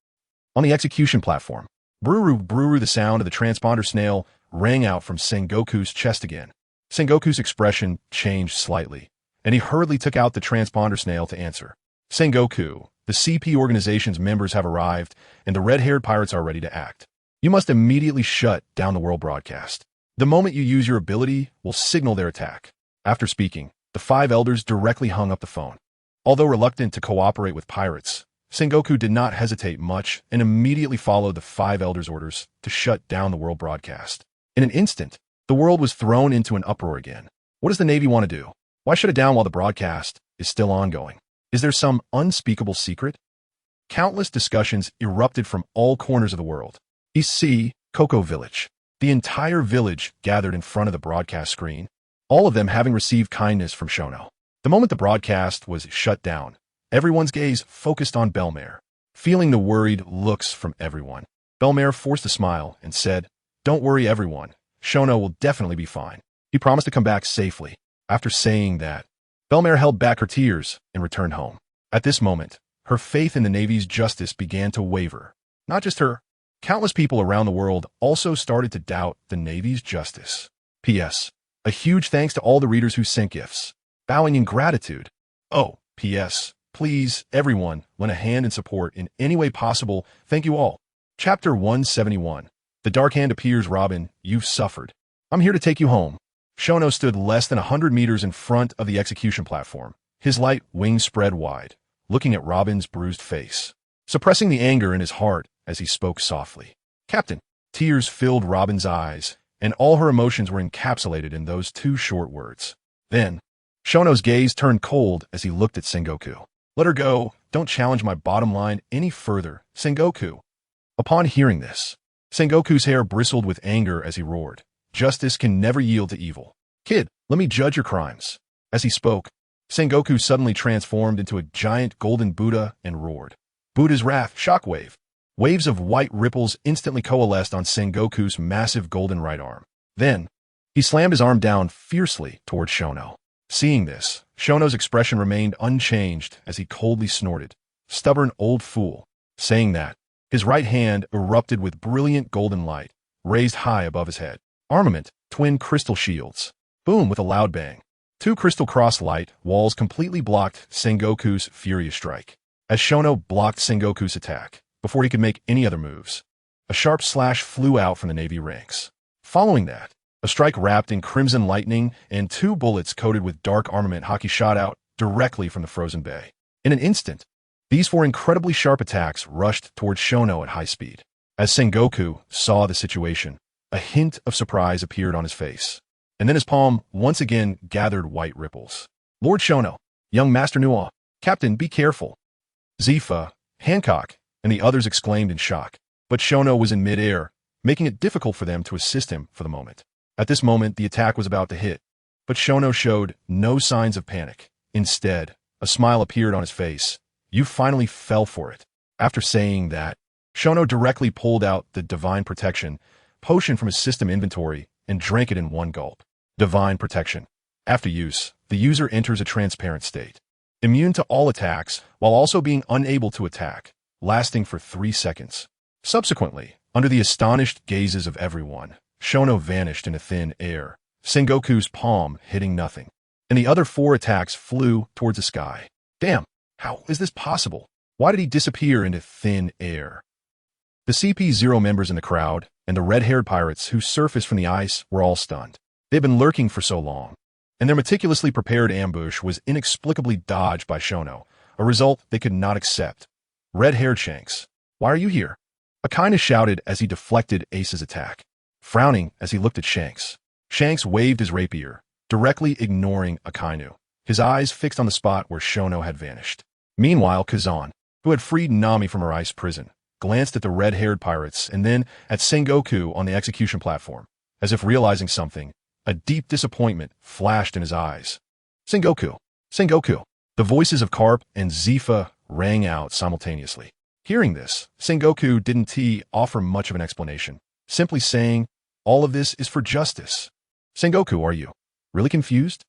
On the execution platform, Bruru, the sound of the transponder snail rang out from Sengoku's chest again. Sengoku's expression changed slightly, and he hurriedly took out the transponder snail to answer. Sengoku, the CP organization's members have arrived, and the red-haired pirates are ready to act. You must immediately shut down the world broadcast. The moment you use your ability will signal their attack. After speaking, the five elders directly hung up the phone. Although reluctant to cooperate with pirates, Sengoku did not hesitate much and immediately followed the five elders' orders to shut down the world broadcast. In an instant, the world was thrown into an uproar again. What does the Navy want to do? Why shut it down while the broadcast is still ongoing? Is there some unspeakable secret? Countless discussions erupted from all corners of the world. East Sea, Cocoa Village. The entire village gathered in front of the broadcast screen, all of them having received kindness from Shono. The moment the broadcast was shut down, everyone's gaze focused on Belmare. Feeling the worried looks from everyone, Belmare forced a smile and said, Don't worry everyone, Shono will definitely be fine. He promised to come back safely. After saying that, Belmare held back her tears and returned home. At this moment, her faith in the Navy's justice began to waver. Not just her. Countless people around the world also started to doubt the Navy's justice. P.S. A huge thanks to all the readers who sent gifts, bowing in gratitude. Oh, P.S. Please, everyone, lend a hand in support in any way possible. Thank you all. Chapter 171. The Dark Hand appears. Robin, you've suffered. I'm here to take you home. Shono stood less than 100 meters in front of the execution platform, his light wings spread wide, looking at Robin's bruised face, suppressing the anger in his heart as he spoke softly. Captain. Tears filled Robin's eyes, and all her emotions were encapsulated in those two short words. Then, Shono's gaze turned cold as he looked at Sengoku. Let her go. Don't challenge my bottom line any further, Sengoku. Upon hearing this, Sengoku's hair bristled with anger as he roared. Justice can never yield to evil. Kid, let me judge your crimes. As he spoke, Sengoku suddenly transformed into a giant golden Buddha and roared. Buddha's wrath, shockwave. Waves of white ripples instantly coalesced on Sengoku's massive golden right arm. Then, he slammed his arm down fiercely towards Shono. Seeing this, Shono's expression remained unchanged as he coldly snorted. Stubborn old fool. Saying that, his right hand erupted with brilliant golden light, raised high above his head. Armament, twin crystal shields. Boom with a loud bang. Two crystal cross light walls completely blocked Sengoku's furious strike. As Shono blocked Sengoku's attack, before he could make any other moves, a sharp slash flew out from the Navy ranks. Following that, a strike wrapped in crimson lightning and two bullets coated with dark armament haki shot out, directly from the frozen bay. In an instant, these four incredibly sharp attacks rushed towards Shono at high speed. As Sengoku saw the situation, a hint of surprise appeared on his face, and then his palm once again gathered white ripples. Lord Shono, young Master Nuothe, Captain, be careful. Zifa, Hancock, and the others exclaimed in shock, but Shono was in mid-air, making it difficult for them to assist him for the moment. At this moment, the attack was about to hit, but Shono showed no signs of panic. Instead, a smile appeared on his face. You finally fell for it. After saying that, Shono directly pulled out the Divine Protection potion from his system inventory and drank it in one gulp. Divine Protection. After use, the user enters a transparent state, immune to all attacks while also being unable to attack, lasting for 3 seconds. Subsequently, under the astonished gazes of everyone, Shono vanished into thin air, Sengoku's palm hitting nothing, and the other 4 attacks flew towards the sky. Damn, how is this possible? Why did he disappear into thin air? The CP0 members in the crowd and the red-haired pirates who surfaced from the ice were all stunned. They'd been lurking for so long, and their meticulously prepared ambush was inexplicably dodged by Shono, a result they could not accept. Red-haired Shanks, why are you here? Akainu shouted as he deflected Ace's attack, frowning as he looked at Shanks. Shanks waved his rapier, directly ignoring Akainu, his eyes fixed on the spot where Shono had vanished. Meanwhile, Kazan, who had freed Nami from her ice prison, glanced at the red-haired pirates and then at Sengoku on the execution platform. As if realizing something, a deep disappointment flashed in his eyes. Sengoku! Sengoku! The voices of Carp and Zifa rang out simultaneously. Hearing this, Sengoku didn't offer much of an explanation, simply saying, all of this is for justice. Sengoku, are you really confused?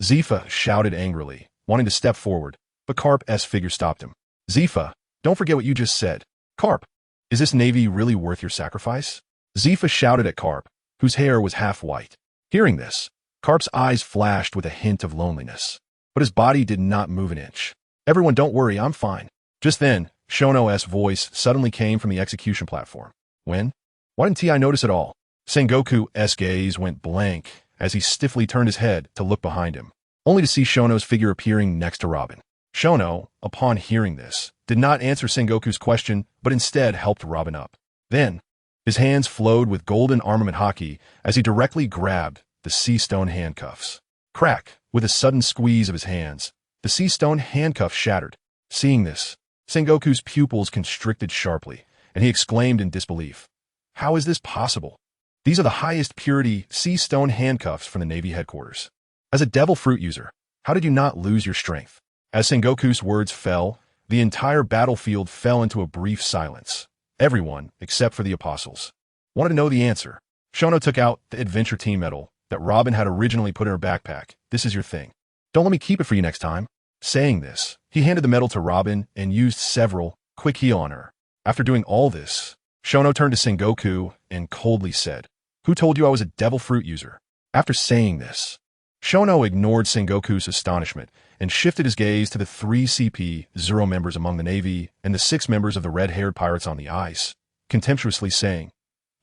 Zifa shouted angrily, wanting to step forward, but Carp's figure stopped him. Zifa, don't forget what you just said. Carp, is this navy really worth your sacrifice? Zifa shouted at Carp, whose hair was half white. Hearing this, Carp's eyes flashed with a hint of loneliness, but his body did not move an inch. Everyone, don't worry, I'm fine. Just then, Shono's voice suddenly came from the execution platform. When? Why didn't I notice at all? Sengoku's gaze went blank as he stiffly turned his head to look behind him, only to see Shono's figure appearing next to Robin. Shono, upon hearing this, did not answer Sengoku's question, but instead helped Robin up. Then, his hands flowed with golden armament hockey as he directly grabbed the sea stone handcuffs. Crack! With a sudden squeeze of his hands, the sea stone handcuffs shattered. Seeing this, Sengoku's pupils constricted sharply, and he exclaimed in disbelief, how is this possible? These are the highest purity sea stone handcuffs from the Navy headquarters. As a devil fruit user, how did you not lose your strength? As Sengoku's words fell, the entire battlefield fell into a brief silence. Everyone, except for the apostles, wanted to know the answer. Shono took out the adventure team medal that Robin had originally put in her backpack. This is your thing. Don't let me keep it for you next time. Saying this, he handed the medal to Robin and used several quick heal on her. After doing all this, Shono turned to Sengoku and coldly said, who told you I was a devil fruit user? After saying this, Shono ignored Sengoku's astonishment and shifted his gaze to the 3 CP0 members among the Navy and the 6 members of the red-haired pirates on the ice, contemptuously saying,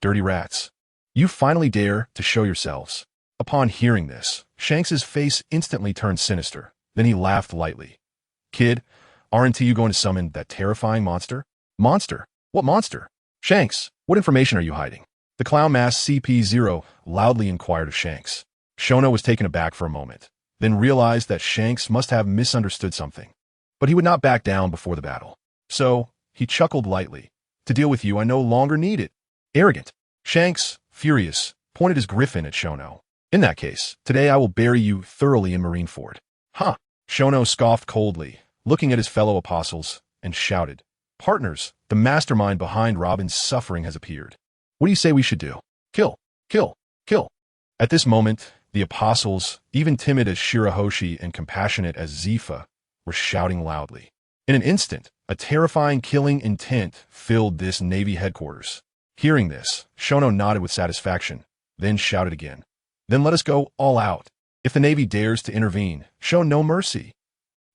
dirty rats, you finally dare to show yourselves. Upon hearing this, Shanks's face instantly turned sinister. Then he laughed lightly. Kid, aren't you going to summon that terrifying monster? Monster? What monster? Shanks, what information are you hiding? The clown masked CP0 loudly inquired of Shanks. Shono was taken aback for a moment, then realized that Shanks must have misunderstood something. But he would not back down before the battle. So, he chuckled lightly. To deal with you, I no longer need it. Arrogant. Shanks, furious, pointed his griffin at Shono. In that case, today I will bury you thoroughly in Marineford. Huh. Shono scoffed coldly, looking at his fellow apostles, and shouted, partners, the mastermind behind Robin's suffering has appeared. What do you say we should do? Kill, kill, kill. At this moment, the apostles, even timid as Shirahoshi and compassionate as Zifa, were shouting loudly. In an instant, a terrifying killing intent filled this Navy headquarters. Hearing this, Shono nodded with satisfaction, then shouted again. Then let us go all out. If the Navy dares to intervene, show no mercy.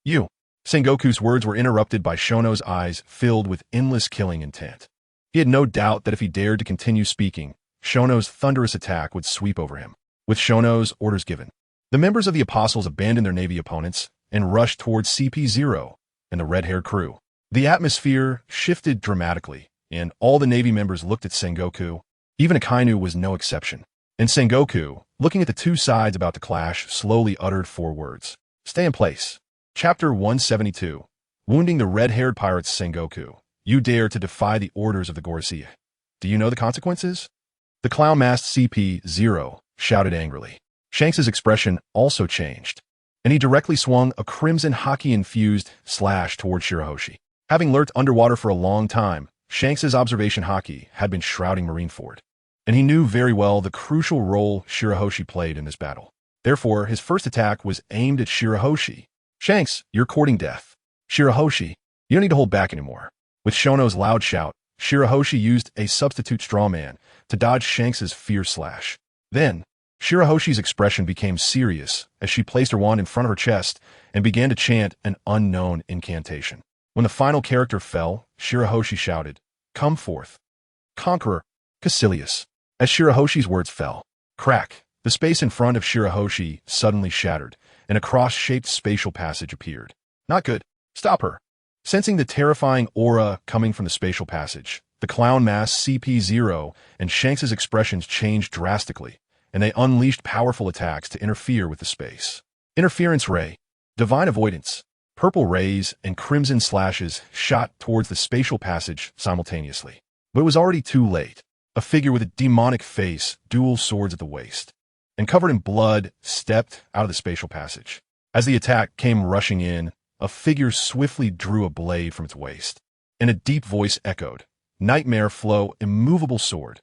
You. Sengoku's words were interrupted by Shono's eyes filled with endless killing intent. He had no doubt that if he dared to continue speaking, Shono's thunderous attack would sweep over him. With Shono's orders given, the members of the apostles abandoned their Navy opponents and rushed towards CP0 and the red-haired crew. The atmosphere shifted dramatically, and all the Navy members looked at Sengoku. Even Akainu was no exception. And Sengoku, looking at the two sides about to clash, slowly uttered 4 words. Stay in place. Chapter 172. Wounding the red-haired pirates. Sengoku, you dare to defy the orders of the Gorosei. Do you know the consequences? The clown-masked CP0 shouted angrily. Shanks's expression also changed, and he directly swung a crimson hockey-infused slash toward Shirahoshi. Having lurked underwater for a long time, Shanks's observation hockey had been shrouding Marineford, and he knew very well the crucial role Shirahoshi played in this battle. Therefore, his first attack was aimed at Shirahoshi. Shanks, you're courting death. Shirahoshi, you don't need to hold back anymore. With Shono's loud shout, Shirahoshi used a substitute strawman to dodge Shanks's fierce slash. Then, Shirahoshi's expression became serious as she placed her wand in front of her chest and began to chant an unknown incantation. When the final character fell, Shirahoshi shouted, "Come forth, Conqueror, Caecilius." As Shirahoshi's words fell, crack, the space in front of Shirahoshi suddenly shattered, and a cross-shaped spatial passage appeared. Not good. Stop her. Sensing the terrifying aura coming from the spatial passage, the clown mask CP0 and Shanks's expressions changed drastically, and they unleashed powerful attacks to interfere with the space. Interference ray, divine avoidance, purple rays and crimson slashes shot towards the spatial passage simultaneously. But it was already too late. A figure with a demonic face, dual swords at the waist, and covered in blood stepped out of the spatial passage. As the attack came rushing in, a figure swiftly drew a blade from its waist, and a deep voice echoed, "Nightmare flow, immovable sword."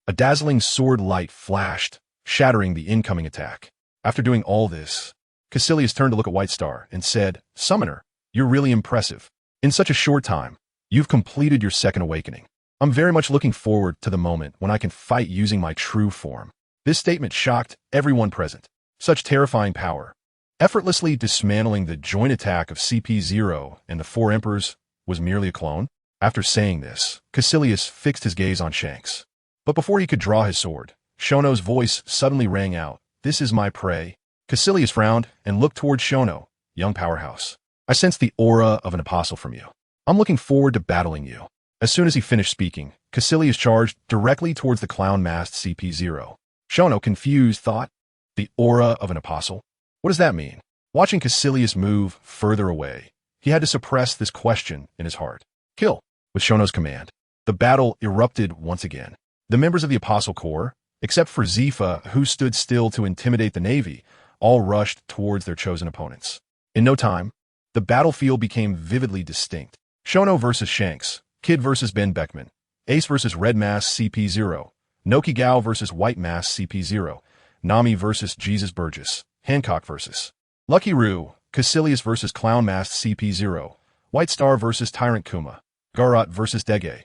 A dazzling sword light flashed, shattering the incoming attack. After doing all this, Caecilius turned to look at White Star and said, "Summoner, you're really impressive. In such a short time, you've completed your second awakening. I'm very much looking forward to the moment when I can fight using my true form." This statement shocked everyone present. Such terrifying power, effortlessly dismantling the joint attack of CP0 and the 4 Emperors, was merely a clone? After saying this, Caecilius fixed his gaze on Shanks. But before he could draw his sword, Shono's voice suddenly rang out, "This is my prey." Caecilius frowned and looked toward Shono, young powerhouse. "I sense the aura of an apostle from you. I'm looking forward to battling you." As soon as he finished speaking, Caecilius charged directly towards the clown-masked CP0. Shono, confused, thought, "The aura of an apostle? What does that mean?" Watching Caecilius move further away, he had to suppress this question in his heart. "Kill!" With Shono's command, the battle erupted once again. The members of the Apostle Corps, except for Zifa, who stood still to intimidate the Navy, all rushed towards their chosen opponents. In no time, the battlefield became vividly distinct. Shono versus Shanks, Kid versus Ben Beckman, Ace versus Red Mask CP0, Nokigao versus White Mask CP0, Nami versus Jesus Burgess, Hancock versus Lucky Roo, Caecilius versus Clown Mask CP0, White Star versus Tyrant Kuma, Garrot versus Dege,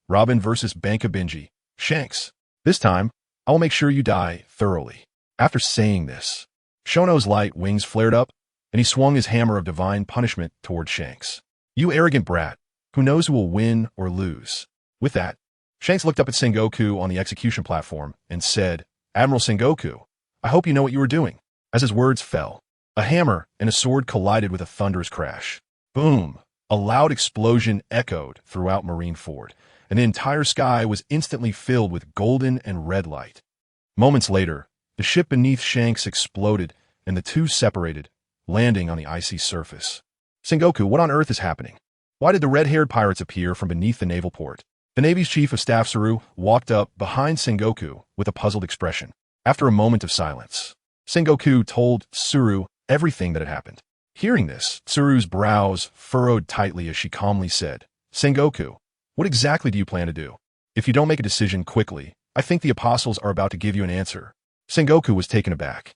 Robin versus Banka Benji, Shanks. This time, I will make sure you die thoroughly. After saying this, Shono's light wings flared up, and he swung his hammer of divine punishment toward Shanks. "You arrogant brat, who knows who will win or lose?" With that, Shanks looked up at Sengoku on the execution platform and said, "Admiral Sengoku, I hope you know what you are doing." As his words fell, a hammer and a sword collided with a thunderous crash. Boom! A loud explosion echoed throughout Marineford, and the entire sky was instantly filled with golden and red light. Moments later, the ship beneath Shanks exploded, and the two separated, landing on the icy surface. "Sengoku, what on earth is happening? Why did the red-haired pirates appear from beneath the naval port?" The Navy's Chief of Staff Tsuru walked up behind Sengoku with a puzzled expression. After a moment of silence, Sengoku told Tsuru everything that had happened. Hearing this, Tsuru's brows furrowed tightly as she calmly said, "Sengoku, what exactly do you plan to do? If you don't make a decision quickly, I think the apostles are about to give you an answer." Sengoku was taken aback,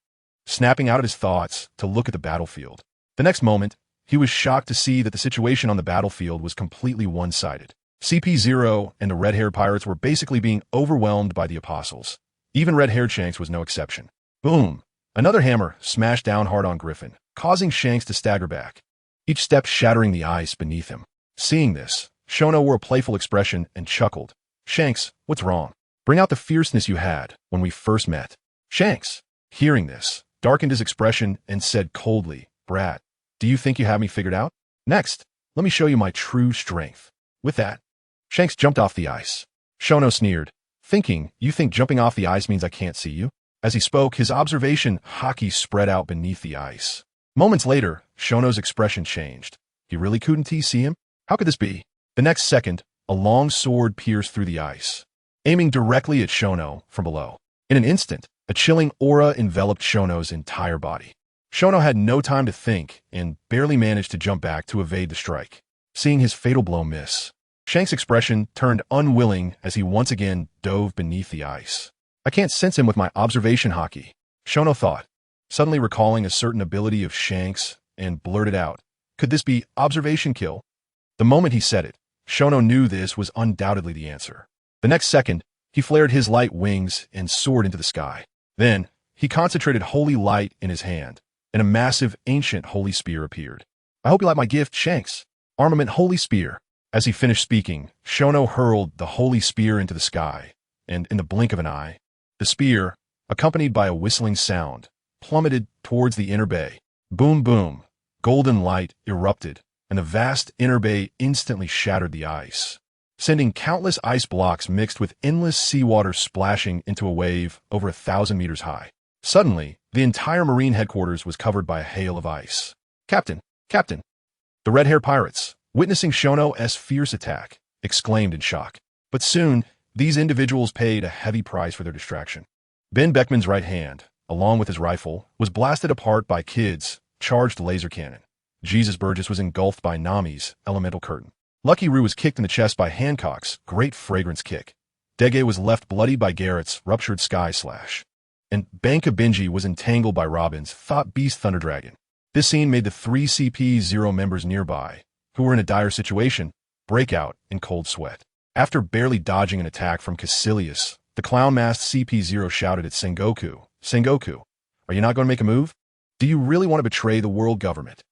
snapping out of his thoughts to look at the battlefield. The next moment, he was shocked to see that the situation on the battlefield was completely one-sided. CP0 and the red-haired pirates were basically being overwhelmed by the apostles. Even red-haired Shanks was no exception. Boom! Another hammer smashed down hard on Griffin, causing Shanks to stagger back, each step shattering the ice beneath him. Seeing this, Shono wore a playful expression and chuckled. "Shanks, what's wrong? Bring out the fierceness you had when we first met." Shanks, hearing this, darkened his expression and said coldly, "Brat, Do you think you have me figured out? Next, let me show you my true strength. With that, Shanks jumped off the ice. Shono sneered, thinking, you think jumping off the ice means I can't see you? As he spoke, his observation hockey spread out beneath the ice. Moments later, Shono's expression changed. He really couldn't see him? How could this be? The next second, a long sword pierced through the ice, aiming directly at Shono from below. In an instant, a chilling aura enveloped Shono's entire body. Shono had no time to think and barely managed to jump back to evade the strike. Seeing his fatal blow miss, Shanks' expression turned unwilling as he once again dove beneath the ice. I can't sense him with my observation hockey, Shono thought, suddenly recalling a certain ability of Shanks, and blurted out, could this be observation kill? The moment he said it, Shono knew this was undoubtedly the answer. The next second, he flared his light wings and soared into the sky. Then, he concentrated holy light in his hand, and a massive, ancient holy spear appeared. I hope you like my gift, Shanks. Armament holy spear. As he finished speaking, Shono hurled the holy spear into the sky, and in the blink of an eye, the spear, accompanied by a whistling sound, plummeted towards the inner bay. Boom, boom. Golden light erupted, and the vast inner bay instantly shattered the ice, sending countless ice blocks mixed with endless seawater splashing into a wave over 1,000 meters high. Suddenly, the entire Marine headquarters was covered by a hail of ice. Captain! Captain! The red-haired pirates, witnessing Shono's fierce attack, exclaimed in shock. But soon, these individuals paid a heavy price for their distraction. Ben Beckman's right hand, along with his rifle, was blasted apart by Kid's charged laser cannon. Jesus Burgess was engulfed by Nami's elemental curtain. Lucky Roo was kicked in the chest by Hancock's great fragrance kick. Dege was left bloody by Garrett's ruptured sky slash. And Banka Benji was entangled by Robin's thought beast Thunder Dragon. This scene made the 3 CP0 members nearby, who were in a dire situation, break out in cold sweat. After barely dodging an attack from Caecilius, the clown-masked CP0 shouted at Sengoku, Sengoku, are you not going to make a move? Do you really want to betray the world government?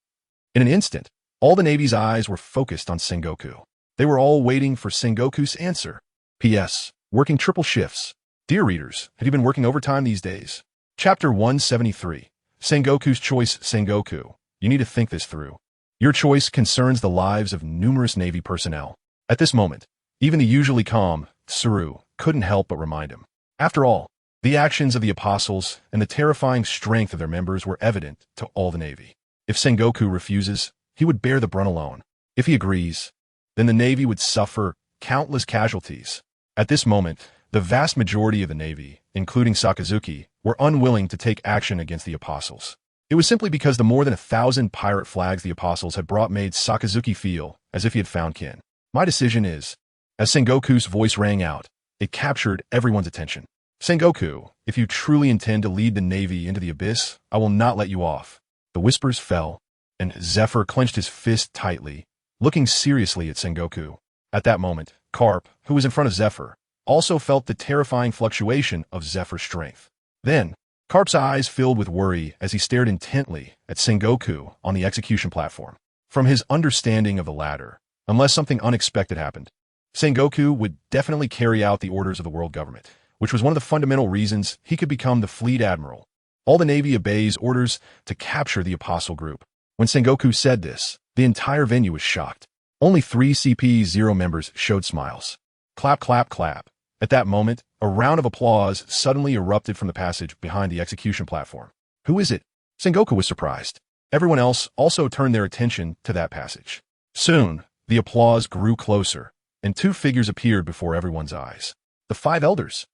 In an instant, all the Navy's eyes were focused on Sengoku. They were all waiting for Sengoku's answer. P.S. Working triple shifts. Dear readers, have you been working overtime these days? Chapter 173. Sengoku's choice. Sengoku, you need to think this through. Your choice concerns the lives of numerous Navy personnel. At this moment, even the usually calm Tsuru couldn't help but remind him. After all, the actions of the apostles and the terrifying strength of their members were evident to all the Navy. If Sengoku refuses, he would bear the brunt alone. If he agrees, then the Navy would suffer countless casualties. At this moment, the vast majority of the Navy, including Sakazuki, were unwilling to take action against the apostles. It was simply because the more than 1,000 pirate flags the apostles had brought made Sakazuki feel as if he had found kin. My decision is, as Sengoku's voice rang out, it captured everyone's attention. Sengoku, if you truly intend to lead the Navy into the abyss, I will not let you off. The whispers fell, and Zephyr clenched his fist tightly, looking seriously at Sengoku. At that moment, Carp, who was in front of Zephyr, also felt the terrifying fluctuation of Zephyr's strength. Then, Carp's eyes filled with worry as he stared intently at Sengoku on the execution platform. From his understanding of the latter, unless something unexpected happened, Sengoku would definitely carry out the orders of the world government, which was one of the fundamental reasons he could become the fleet admiral. All the Navy obeys orders to capture the Apostle group. When Sengoku said this, the entire venue was shocked. Only 3 CP0 members showed smiles. Clap, clap, clap. At that moment, a round of applause suddenly erupted from the passage behind the execution platform. Who is it? Sengoku was surprised. Everyone else also turned their attention to that passage. Soon, the applause grew closer, and 2 figures appeared before everyone's eyes. The 5 elders.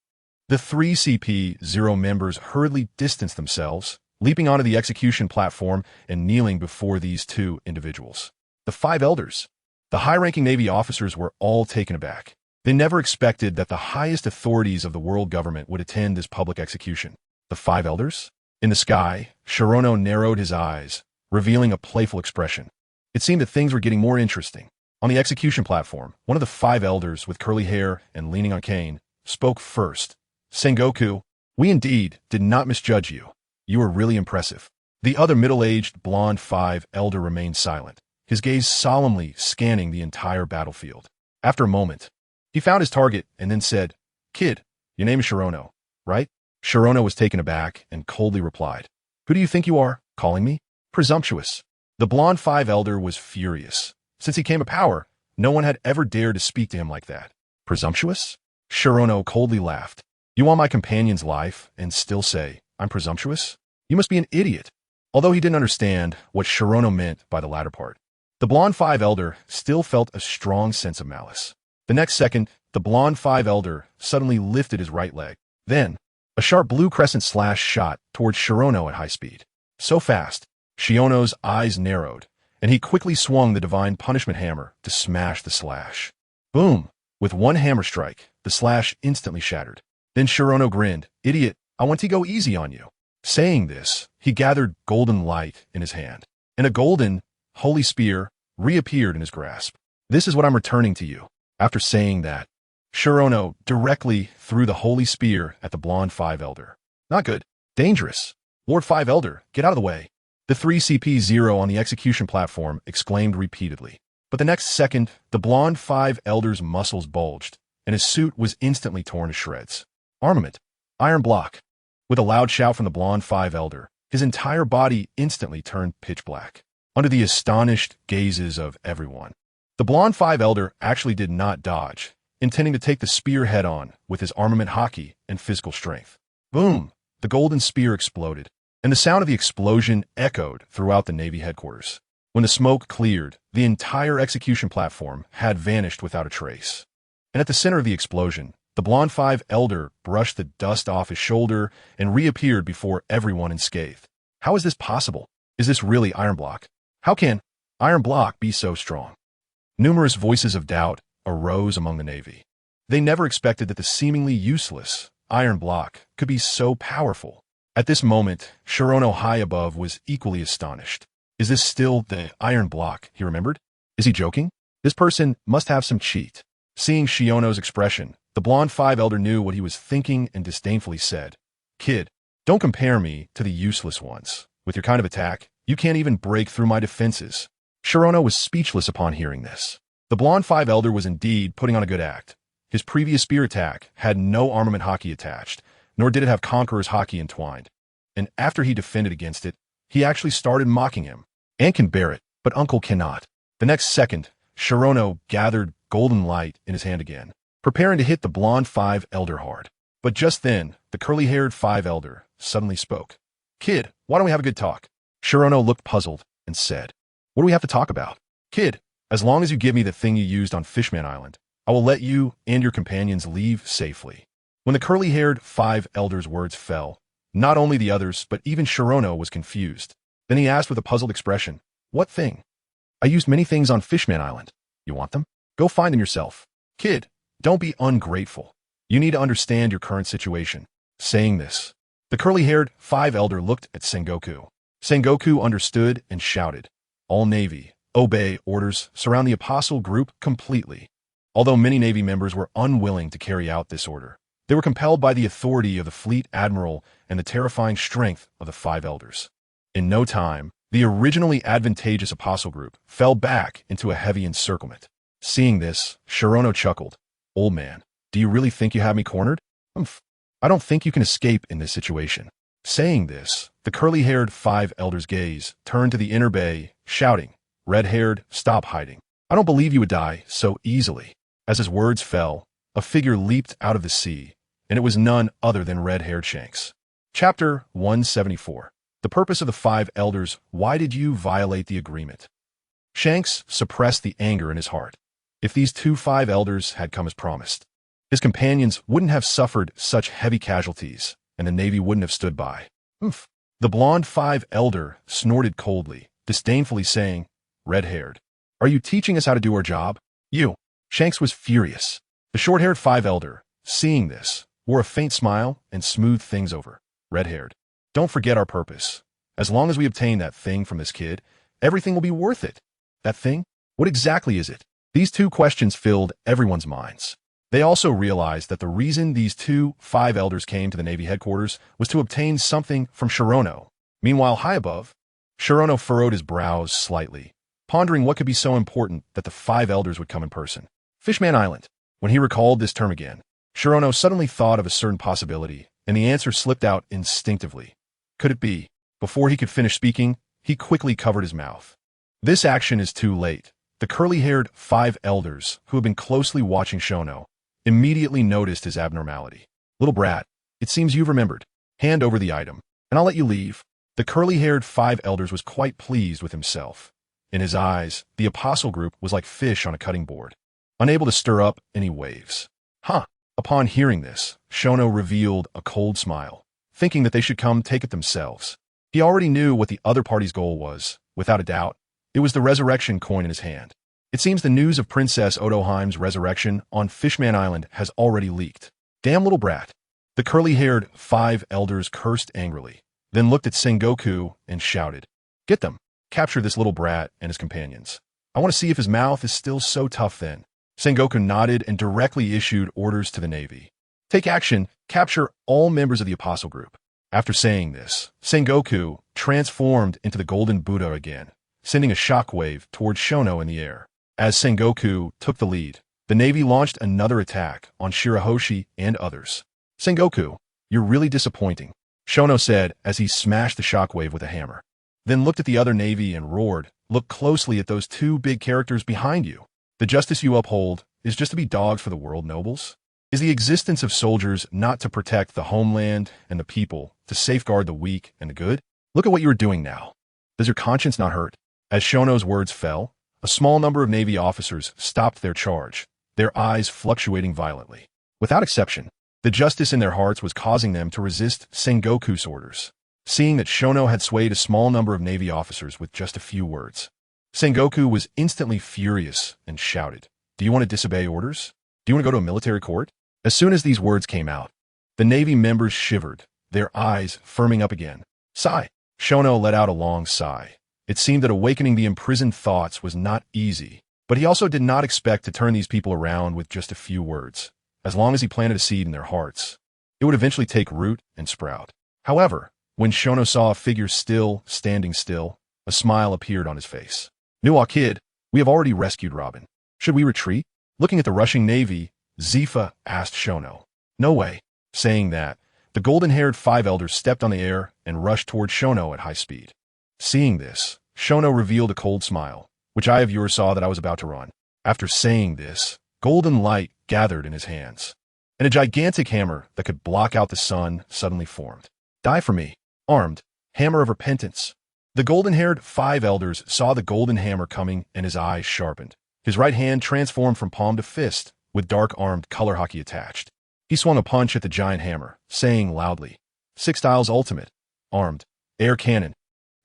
The 3 CP0 members hurriedly distanced themselves, leaping onto the execution platform and kneeling before these 2 individuals. The 5 elders. The high-ranking Navy officers were all taken aback. They never expected that the highest authorities of the world government would attend this public execution. The 5 elders? In the sky, Shirono narrowed his eyes, revealing a playful expression. It seemed that things were getting more interesting. On the execution platform, one of the 5 elders with curly hair and leaning on cane spoke first. Sengoku, we indeed did not misjudge you. You are really impressive. The other middle-aged blonde 5 elder remained silent, his gaze solemnly scanning the entire battlefield. After a moment, he found his target and then said, Kid, your name is Shirono, right? Shirono was taken aback and coldly replied, Who do you think you are, calling me? Presumptuous. The blonde Five Elder was furious. Since he came to power, no one had ever dared to speak to him like that. Presumptuous? Shirono coldly laughed. You want my companion's life and still say, I'm presumptuous? You must be an idiot. Although he didn't understand what Shirono meant by the latter part. The blonde Five Elder still felt a strong sense of malice. The next second, the blonde Five Elder suddenly lifted his right leg. Then, a sharp blue crescent slash shot towards Shirono at high speed. So fast, Shiono's eyes narrowed, and he quickly swung the divine punishment hammer to smash the slash. Boom! With one hammer strike, the slash instantly shattered. Then Shirono grinned. Idiot, I want to go easy on you. Saying this, he gathered golden light in his hand, and a golden, holy spear reappeared in his grasp. This is what I'm returning to you. After saying that, Shirono directly threw the holy spear at the blonde Five Elder. Not good. Dangerous. Lord Five Elder, get out of the way. The 3CP0 on the execution platform exclaimed repeatedly. But the next second, the blonde Five Elder's muscles bulged, and his suit was instantly torn to shreds. Armament. Iron block. With a loud shout from the blonde Five Elder, his entire body instantly turned pitch black. Under the astonished gazes of everyone, the blonde Five Elder actually did not dodge, intending to take the spear head-on with his armament hockey and physical strength. Boom! The golden spear exploded, and the sound of the explosion echoed throughout the Navy headquarters. When the smoke cleared, the entire execution platform had vanished without a trace. And at the center of the explosion, the blonde Five Elder brushed the dust off his shoulder and reappeared before everyone unscathed. How is this possible? Is this really Iron Block? How can Iron Block be so strong? Numerous voices of doubt arose among the Navy. They never expected that the seemingly useless Iron Block could be so powerful. At this moment, Shirono high above was equally astonished. Is this still the Iron Block, he remembered? Is he joking? This person must have some cheat. Seeing Shiono's expression, the blonde Five Elder knew what he was thinking and disdainfully said, Kid, don't compare me to the useless ones. With your kind of attack, you can't even break through my defenses. Shirono was speechless upon hearing this. The blonde Five Elder was indeed putting on a good act. His previous spear attack had no armament hockey attached, nor did it have Conqueror's hockey entwined. And after he defended against it, he actually started mocking him. Aunt can bear it, but Uncle cannot. The next second, Shirono gathered golden light in his hand again, preparing to hit the blonde Five Elder hard. But just then, the curly-haired Five Elder suddenly spoke. Kid, why don't we have a good talk? Shirono looked puzzled and said, What do we have to talk about? Kid, as long as you give me the thing you used on Fishman Island, I will let you and your companions leave safely. When the curly-haired Five Elder's words fell, not only the others, but even Shirono was confused. Then he asked with a puzzled expression, What thing? I used many things on Fishman Island. You want them? Go find them yourself. Kid, don't be ungrateful. You need to understand your current situation. Saying this, the curly-haired Five Elder looked at Sengoku. Sengoku understood and shouted, All Navy, obey orders, surround the Apostle group completely. Although many Navy members were unwilling to carry out this order, they were compelled by the authority of the Fleet Admiral and the terrifying strength of the Five Elders. In no time, the originally advantageous Apostle group fell back into a heavy encirclement. Seeing this, Shirono chuckled. Old man, do you really think you have me cornered? I don't think you can escape in this situation. Saying this, the curly-haired Five Elders' gaze turned to the inner bay, shouting, Red-haired, stop hiding. I don't believe you would die so easily. As his words fell, a figure leaped out of the sea, and it was none other than red-haired Shanks. Chapter 174. The purpose of the Five Elders. Why did you violate the agreement? Shanks suppressed the anger in his heart. If these two Five Elders had come as promised, his companions wouldn't have suffered such heavy casualties, and the Navy wouldn't have stood by. Oof. The blonde Five Elder snorted coldly, disdainfully saying, Red-haired, are you teaching us how to do our job? You. Shanks was furious. The short-haired Five Elder, seeing this, wore a faint smile and smoothed things over. Red-haired, don't forget our purpose. As long as we obtain that thing from this kid, everything will be worth it. That thing? What exactly is it? These two questions filled everyone's minds. They also realized that the reason these two Five Elders came to the Navy headquarters was to obtain something from Shirono. Meanwhile, high above, Shirono furrowed his brows slightly, pondering what could be so important that the Five Elders would come in person. Fishman Island. When he recalled this term again, Shirono suddenly thought of a certain possibility, and the answer slipped out instinctively. Could it be? Before he could finish speaking, he quickly covered his mouth. This action is too late. The curly-haired 5 elders, who had been closely watching Shono, immediately noticed his abnormality. Little brat, it seems you've remembered. Hand over the item, and I'll let you leave. The curly-haired 5 elders was quite pleased with himself. In his eyes, the apostle group was like fish on a cutting board, unable to stir up any waves. Huh. Upon hearing this, Shono revealed a cold smile, thinking that they should come take it themselves. He already knew what the other party's goal was. Without a doubt, it was the resurrection coin in his hand. It seems the news of Princess Odoheim's resurrection on Fishman Island has already leaked. Damn little brat. The curly-haired 5 elders cursed angrily, then looked at Sengoku and shouted, "Get them! Capture this little brat and his companions. I want to see if his mouth is still so tough then." Sengoku nodded and directly issued orders to the Navy. "Take action, capture all members of the Apostle Group." After saying this, Sengoku transformed into the Golden Buddha again, sending a shockwave towards Shono in the air. As Sengoku took the lead, the Navy launched another attack on Shirahoshi and others. "Sengoku, you're really disappointing," Shono said as he smashed the shockwave with a hammer. Then looked at the other Navy and roared, "Look closely at those 2 big characters behind you. The justice you uphold is just to be dogged for the world, nobles? Is the existence of soldiers not to protect the homeland and the people, to safeguard the weak and the good? Look at what you are doing now. Does your conscience not hurt?" As Shono's words fell, a small number of Navy officers stopped their charge, their eyes fluctuating violently. Without exception, the justice in their hearts was causing them to resist Sengoku's orders. Seeing that Shono had swayed a small number of Navy officers with just a few words, Sengoku was instantly furious and shouted, "Do you want to disobey orders? Do you want to go to a military court?" As soon as these words came out, the Navy members shivered, their eyes firming up again. Sigh. Shono let out a long sigh. It seemed that awakening the imprisoned thoughts was not easy, but he also did not expect to turn these people around with just a few words. As long as he planted a seed in their hearts, it would eventually take root and sprout. However, when Shono saw a figure standing still, a smile appeared on his face. "Nuothe kid, we have already rescued Robin. Should we retreat?" Looking at the rushing Navy, Zifa asked Shono. "No way." Saying that, the golden-haired 5 elders stepped on the air and rushed toward Shono at high speed. Seeing this, Shono revealed a cold smile, "Which eye of yours saw that I was about to run?" After saying this, golden light gathered in his hands, and a gigantic hammer that could block out the sun suddenly formed. "Die for me, armed, hammer of repentance." The golden-haired 5 elders saw the golden hammer coming and his eyes sharpened. His right hand transformed from palm to fist, with dark-armed color hockey attached. He swung a punch at the giant hammer, saying loudly, "Six Styles Ultimate, armed, air cannon."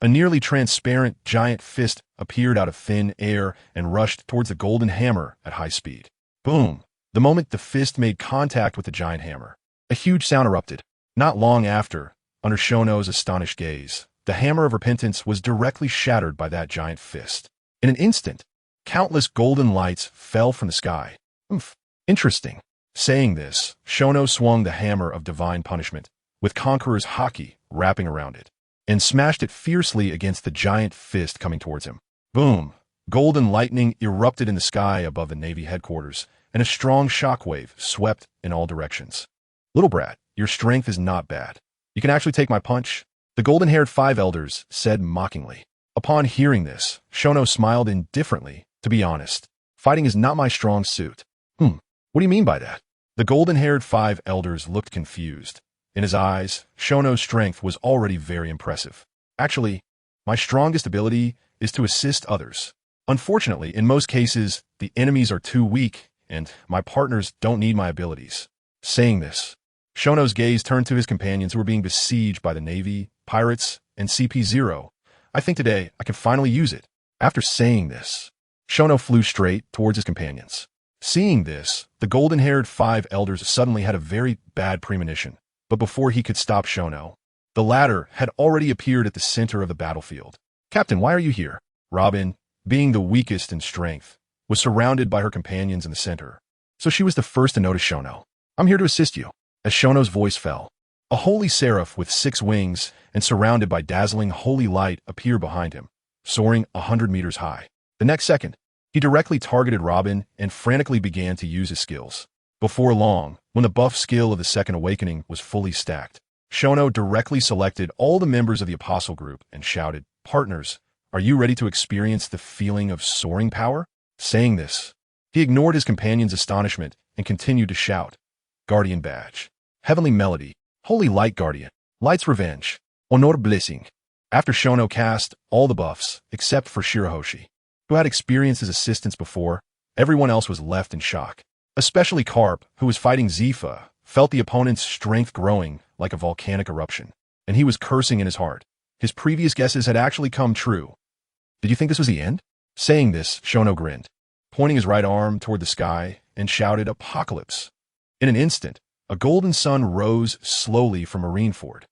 A nearly transparent giant fist appeared out of thin air and rushed towards the golden hammer at high speed. Boom! The moment the fist made contact with the giant hammer, a huge sound erupted. Not long after, under Shono's astonished gaze, the hammer of repentance was directly shattered by that giant fist. In an instant, countless golden lights fell from the sky. Interesting. Saying this, Shono swung the hammer of divine punishment, with Conqueror's hockey wrapping around it, and smashed it fiercely against the giant fist coming towards him. Boom! Golden lightning erupted in the sky above the Navy headquarters, and a strong shockwave swept in all directions. "Little brat, your strength is not bad. You can actually take my punch," the golden-haired 5 elders said mockingly. Upon hearing this, Shono smiled indifferently. "To be honest, fighting is not my strong suit." What do you mean by that?" The golden-haired 5 elders looked confused. In his eyes, Shono's strength was already very impressive. "Actually, my strongest ability is to assist others. Unfortunately, in most cases, the enemies are too weak, and my partners don't need my abilities." Saying this, Shono's gaze turned to his companions who were being besieged by the Navy, pirates, and CP0. "I think today I can finally use it." After saying this, Shono flew straight towards his companions. Seeing this, the golden-haired 5 elders suddenly had a very bad premonition, but before he could stop Shono, the latter had already appeared at the center of the battlefield. "Captain, why are you here?" Robin, being the weakest in strength, was surrounded by her companions in the center, so she was the first to notice Shono. "I'm here to assist you." As Shono's voice fell, a holy seraph with 6 wings and surrounded by dazzling holy light appeared behind him, soaring 100 meters high. The next second, he directly targeted Robin and frantically began to use his skills. Before long, when the buff skill of the Second Awakening was fully stacked, Shono directly selected all the members of the Apostle Group and shouted, "Partners, Are you ready to experience the feeling of soaring power? Saying this, he ignored his companion's astonishment and continued to shout, Guardian Badge, Heavenly Melody, Holy Light Guardian, Light's Revenge, Honor Blessing. After Shono cast all the buffs, except for Shirahoshi, who had experienced his assistance before, everyone else was left in shock. Especially Carp, who was fighting Zifa, felt the opponent's strength growing like a volcanic eruption, and he was cursing in his heart. His previous guesses had actually come true. Did you think this was the end? Saying this, Shono grinned, pointing his right arm toward the sky, and shouted Apocalypse. In an instant, a golden sun rose slowly from Marineford.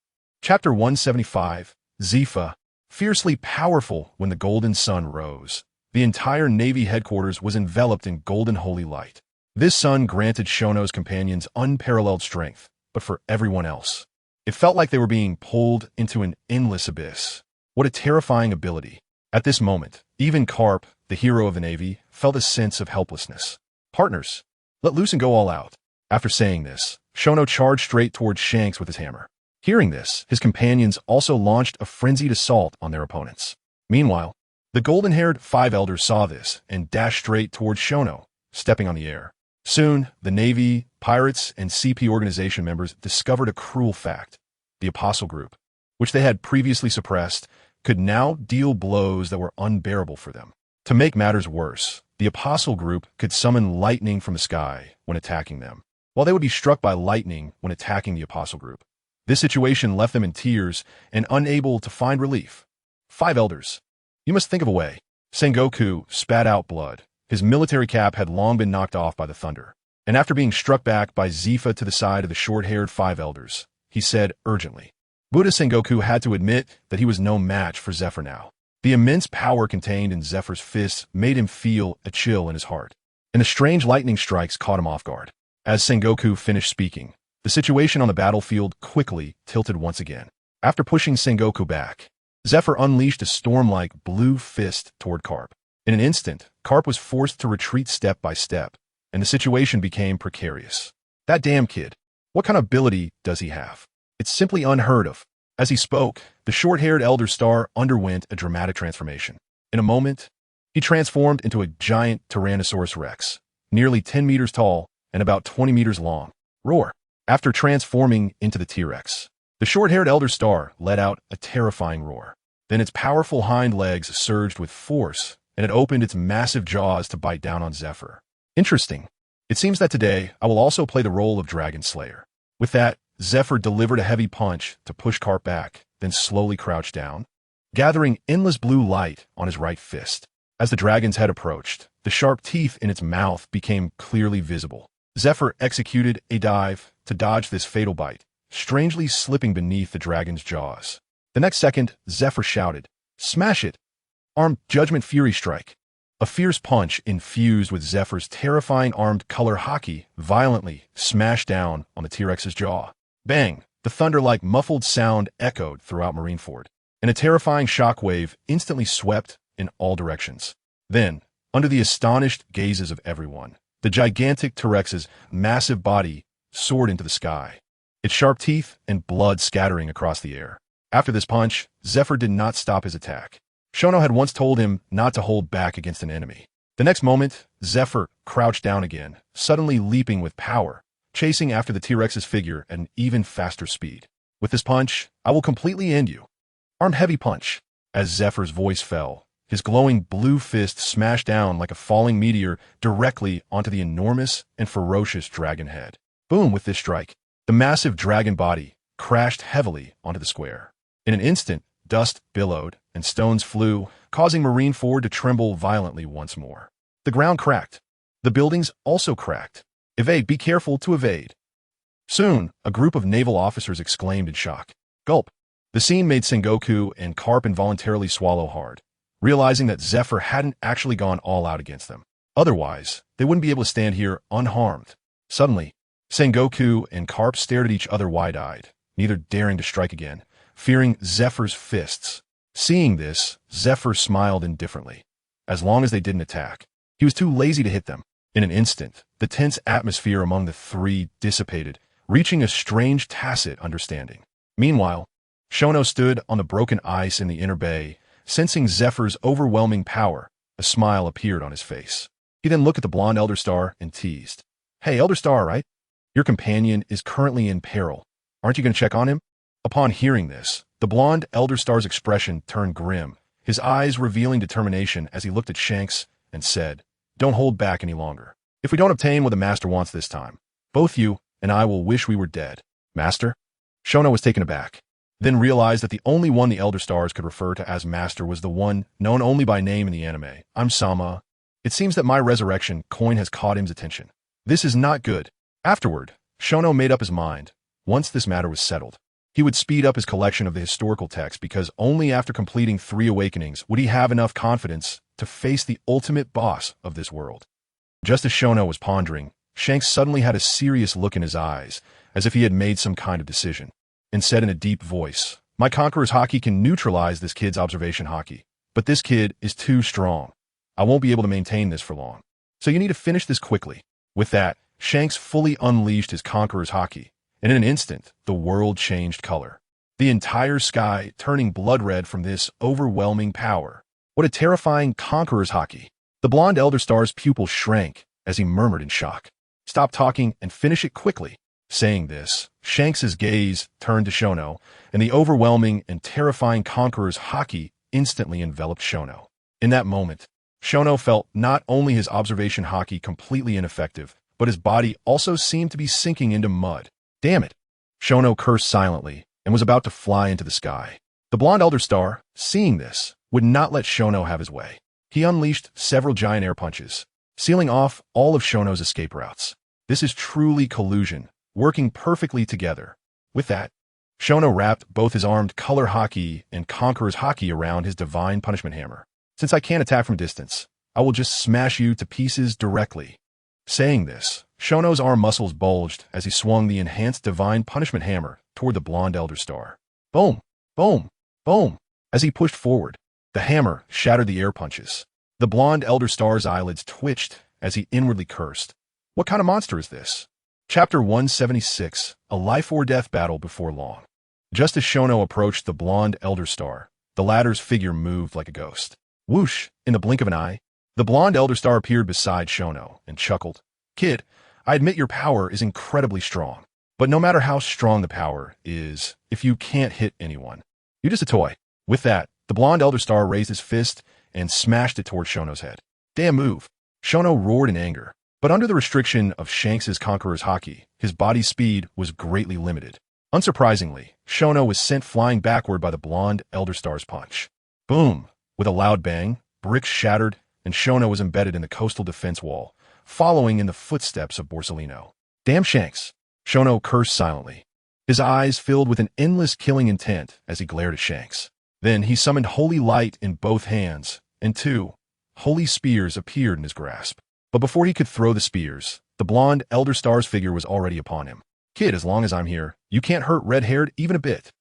Chapter 175, Zifa, fiercely powerful when the golden sun rose. The entire Navy headquarters was enveloped in golden holy light. This sun granted Shono's companions unparalleled strength, but for everyone else, it felt like they were being pulled into an endless abyss. What a terrifying ability. At this moment, even Carp, the hero of the Navy, felt a sense of helplessness. Partners, let loose and go all out. After saying this, Shono charged straight toward Shanks with his hammer. Hearing this, his companions also launched a frenzied assault on their opponents. Meanwhile, the golden-haired five elders saw this and dashed straight toward Shono, stepping on the air. Soon, the Navy, pirates, and CP organization members discovered a cruel fact. The Apostle Group, which they had previously suppressed, could now deal blows that were unbearable for them. To make matters worse, the Apostle Group could summon lightning from the sky when attacking them, while they would be struck by lightning when attacking the Apostle Group. This situation left them in tears and unable to find relief. Five elders. You must think of a way. Sengoku spat out blood. His military cap had long been knocked off by the thunder, and after being struck back by Zifa to the side of the short-haired five elders, he said urgently, Buddha Sengoku had to admit that he was no match for Zephyr now. The immense power contained in Zephyr's fists made him feel a chill in his heart, and the strange lightning strikes caught him off guard. As Sengoku finished speaking, the situation on the battlefield quickly tilted once again. After pushing Sengoku back, Zephyr unleashed a storm-like blue fist toward Carp. In an instant, Carp was forced to retreat step by step, and the situation became precarious. That damn kid. What kind of ability does he have? It's simply unheard of. As he spoke, the short-haired Elder Star underwent a dramatic transformation. In a moment, he transformed into a giant Tyrannosaurus Rex, nearly 10 meters tall and about 20 meters long. Roar! After transforming into the T-Rex, the short-haired Elder Star let out a terrifying roar. Then its powerful hind legs surged with force, and it opened its massive jaws to bite down on Zephyr. Interesting. It seems that today I will also play the role of Dragon Slayer. With that, Zephyr delivered a heavy punch to push Carp back, then slowly crouched down, gathering endless blue light on his right fist. As the dragon's head approached, the sharp teeth in its mouth became clearly visible. Zephyr executed a dive to dodge this fatal bite, strangely slipping beneath the dragon's jaws. The next second, Zephyr shouted, Smash it! Armed Judgment Fury Strike. A fierce punch infused with Zephyr's terrifying armed color hockey violently smashed down on the T-Rex's jaw. Bang! The thunder-like muffled sound echoed throughout Marineford, and a terrifying shockwave instantly swept in all directions. Then, under the astonished gazes of everyone, the gigantic T-Rex's massive body soared into the sky, its sharp teeth and blood scattering across the air. After this punch, Zephyr did not stop his attack. Shono had once told him not to hold back against an enemy. The next moment, Zephyr crouched down again, suddenly leaping with power, chasing after the T-Rex's figure at an even faster speed. With this punch, I will completely end you. Armed Heavy Punch. As Zephyr's voice fell, his glowing blue fist smashed down like a falling meteor directly onto the enormous and ferocious dragon head. Boom! With this strike, the massive dragon body crashed heavily onto the square. In an instant, dust billowed and stones flew, causing Marineford to tremble violently once more. The ground cracked. The buildings also cracked. Evade, be careful to evade. Soon, a group of naval officers exclaimed in shock. Gulp. The scene made Sengoku and Carp involuntarily swallow hard, realizing that Zephyr hadn't actually gone all out against them. Otherwise, they wouldn't be able to stand here unharmed. Suddenly, Sengoku and Carp stared at each other wide-eyed, neither daring to strike again, fearing Zephyr's fists. Seeing this, Zephyr smiled indifferently. As long as they didn't attack, he was too lazy to hit them. In an instant, the tense atmosphere among the three dissipated, reaching a strange tacit understanding. Meanwhile, Shono stood on the broken ice in the inner bay, Sensing Zephyr's overwhelming power, a smile appeared on his face. He then looked at the blonde Elder Star and teased. Hey, Elder Star, right? Your companion is currently in peril. Aren't you going to check on him? Upon hearing this, the blonde Elder Star's expression turned grim, his eyes revealing determination as he looked at Shanks and said, Don't hold back any longer. If we don't obtain what the Master wants this time, both you and I will wish we were dead. Master? Shono was taken aback, then realized that the only one the Elder Stars could refer to as Master was the one known only by name in the anime. I'm Sama. It seems that my resurrection coin has caught him's attention. This is not good. Afterward, Shono made up his mind. Once this matter was settled, he would speed up his collection of the historical texts because only after completing 3 awakenings would he have enough confidence to face the ultimate boss of this world. Just as Shono was pondering, Shanks suddenly had a serious look in his eyes, as if he had made some kind of decision, and said in a deep voice, My Conqueror's Haki can neutralize this kid's observation Haki, but this kid is too strong. I won't be able to maintain this for long. So you need to finish this quickly. With that, Shanks fully unleashed his Conqueror's Haki, and in an instant, the world changed color. The entire sky turning blood red from this overwhelming power. What a terrifying Conqueror's Haki. The blonde Elder Star's pupil shrank as he murmured in shock. Stop talking and finish it quickly. Saying this, Shanks's gaze turned to Shono, and the overwhelming and terrifying Conqueror's Haki instantly enveloped Shono. In that moment, Shono felt not only his observation Haki completely ineffective, but his body also seemed to be sinking into mud. Damn it! Shono cursed silently and was about to fly into the sky. The blonde Elder Star, seeing this, would not let Shono have his way. He unleashed several giant air punches, sealing off all of Shono's escape routes. This is truly collusion, working perfectly together. With that, Shono wrapped both his armed color Haki and Conqueror's Haki around his divine punishment hammer. Since I can't attack from distance, I will just smash you to pieces directly. Saying this, Shono's arm muscles bulged as he swung the enhanced divine punishment hammer toward the blonde Elder Star. Boom! Boom! Boom! As he pushed forward, the hammer shattered the air punches. The blonde Elder Star's eyelids twitched as he inwardly cursed. What kind of monster is this? Chapter 176, A Life or Death Battle Before Long. Just as Shono approached the blonde Elder Star, the latter's figure moved like a ghost. Whoosh! In the blink of an eye, the blonde Elder Star appeared beside Shono and chuckled. Kid, I admit your power is incredibly strong, but no matter how strong the power is, if you can't hit anyone, you're just a toy. With that, the blonde Elder Star raised his fist and smashed it toward Shono's head. Damn move! Shono roared in anger. But under the restriction of Shanks's Conqueror's Haki, his body speed was greatly limited. Unsurprisingly, Shono was sent flying backward by the blonde Elder Star's punch. Boom! With a loud bang, bricks shattered, and Shono was embedded in the coastal defense wall, following in the footsteps of Borsellino. Damn Shanks! Shono cursed silently, his eyes filled with an endless killing intent as he glared at Shanks. Then he summoned holy light in both hands, and 2 holy spears appeared in his grasp. But before he could throw the spears, the blonde Elder Star's figure was already upon him. Kid, as long as I'm here, you can't hurt red-haired even a bit.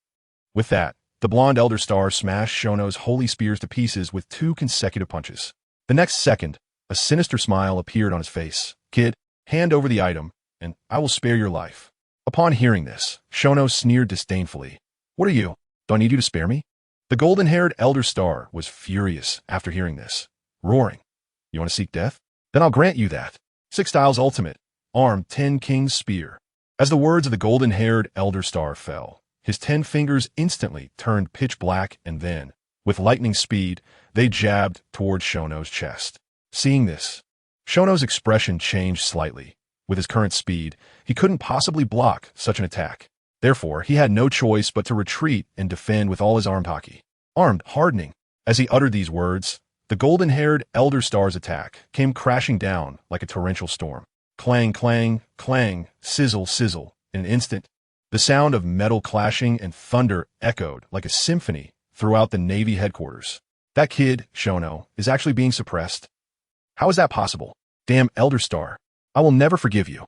With that, the blonde Elder Star smashed Shono's holy spears to pieces with 2 consecutive punches. The next second, a sinister smile appeared on his face. Kid, hand over the item, and I will spare your life. Upon hearing this, Shono sneered disdainfully. What are you? Do I need you to spare me? The golden-haired Elder Star was furious after hearing this, roaring. You want to seek death? Then I'll grant you that. 6 Styles Ultimate, Armed 10 King's Spear. As the words of the golden-haired Elder Star fell, his 10 fingers instantly turned pitch black and then, with lightning speed, they jabbed toward Shono's chest. Seeing this, Shono's expression changed slightly. With his current speed, he couldn't possibly block such an attack. Therefore, he had no choice but to retreat and defend with all his armed Haki. Armed, hardening. As he uttered these words, the golden-haired Elder Star's attack came crashing down like a torrential storm. Clang, clang, clang, sizzle, sizzle. In an instant, the sound of metal clashing and thunder echoed like a symphony throughout the Navy headquarters. That kid, Shono, is actually being suppressed. How is that possible? Damn Elder Star. I will never forgive you.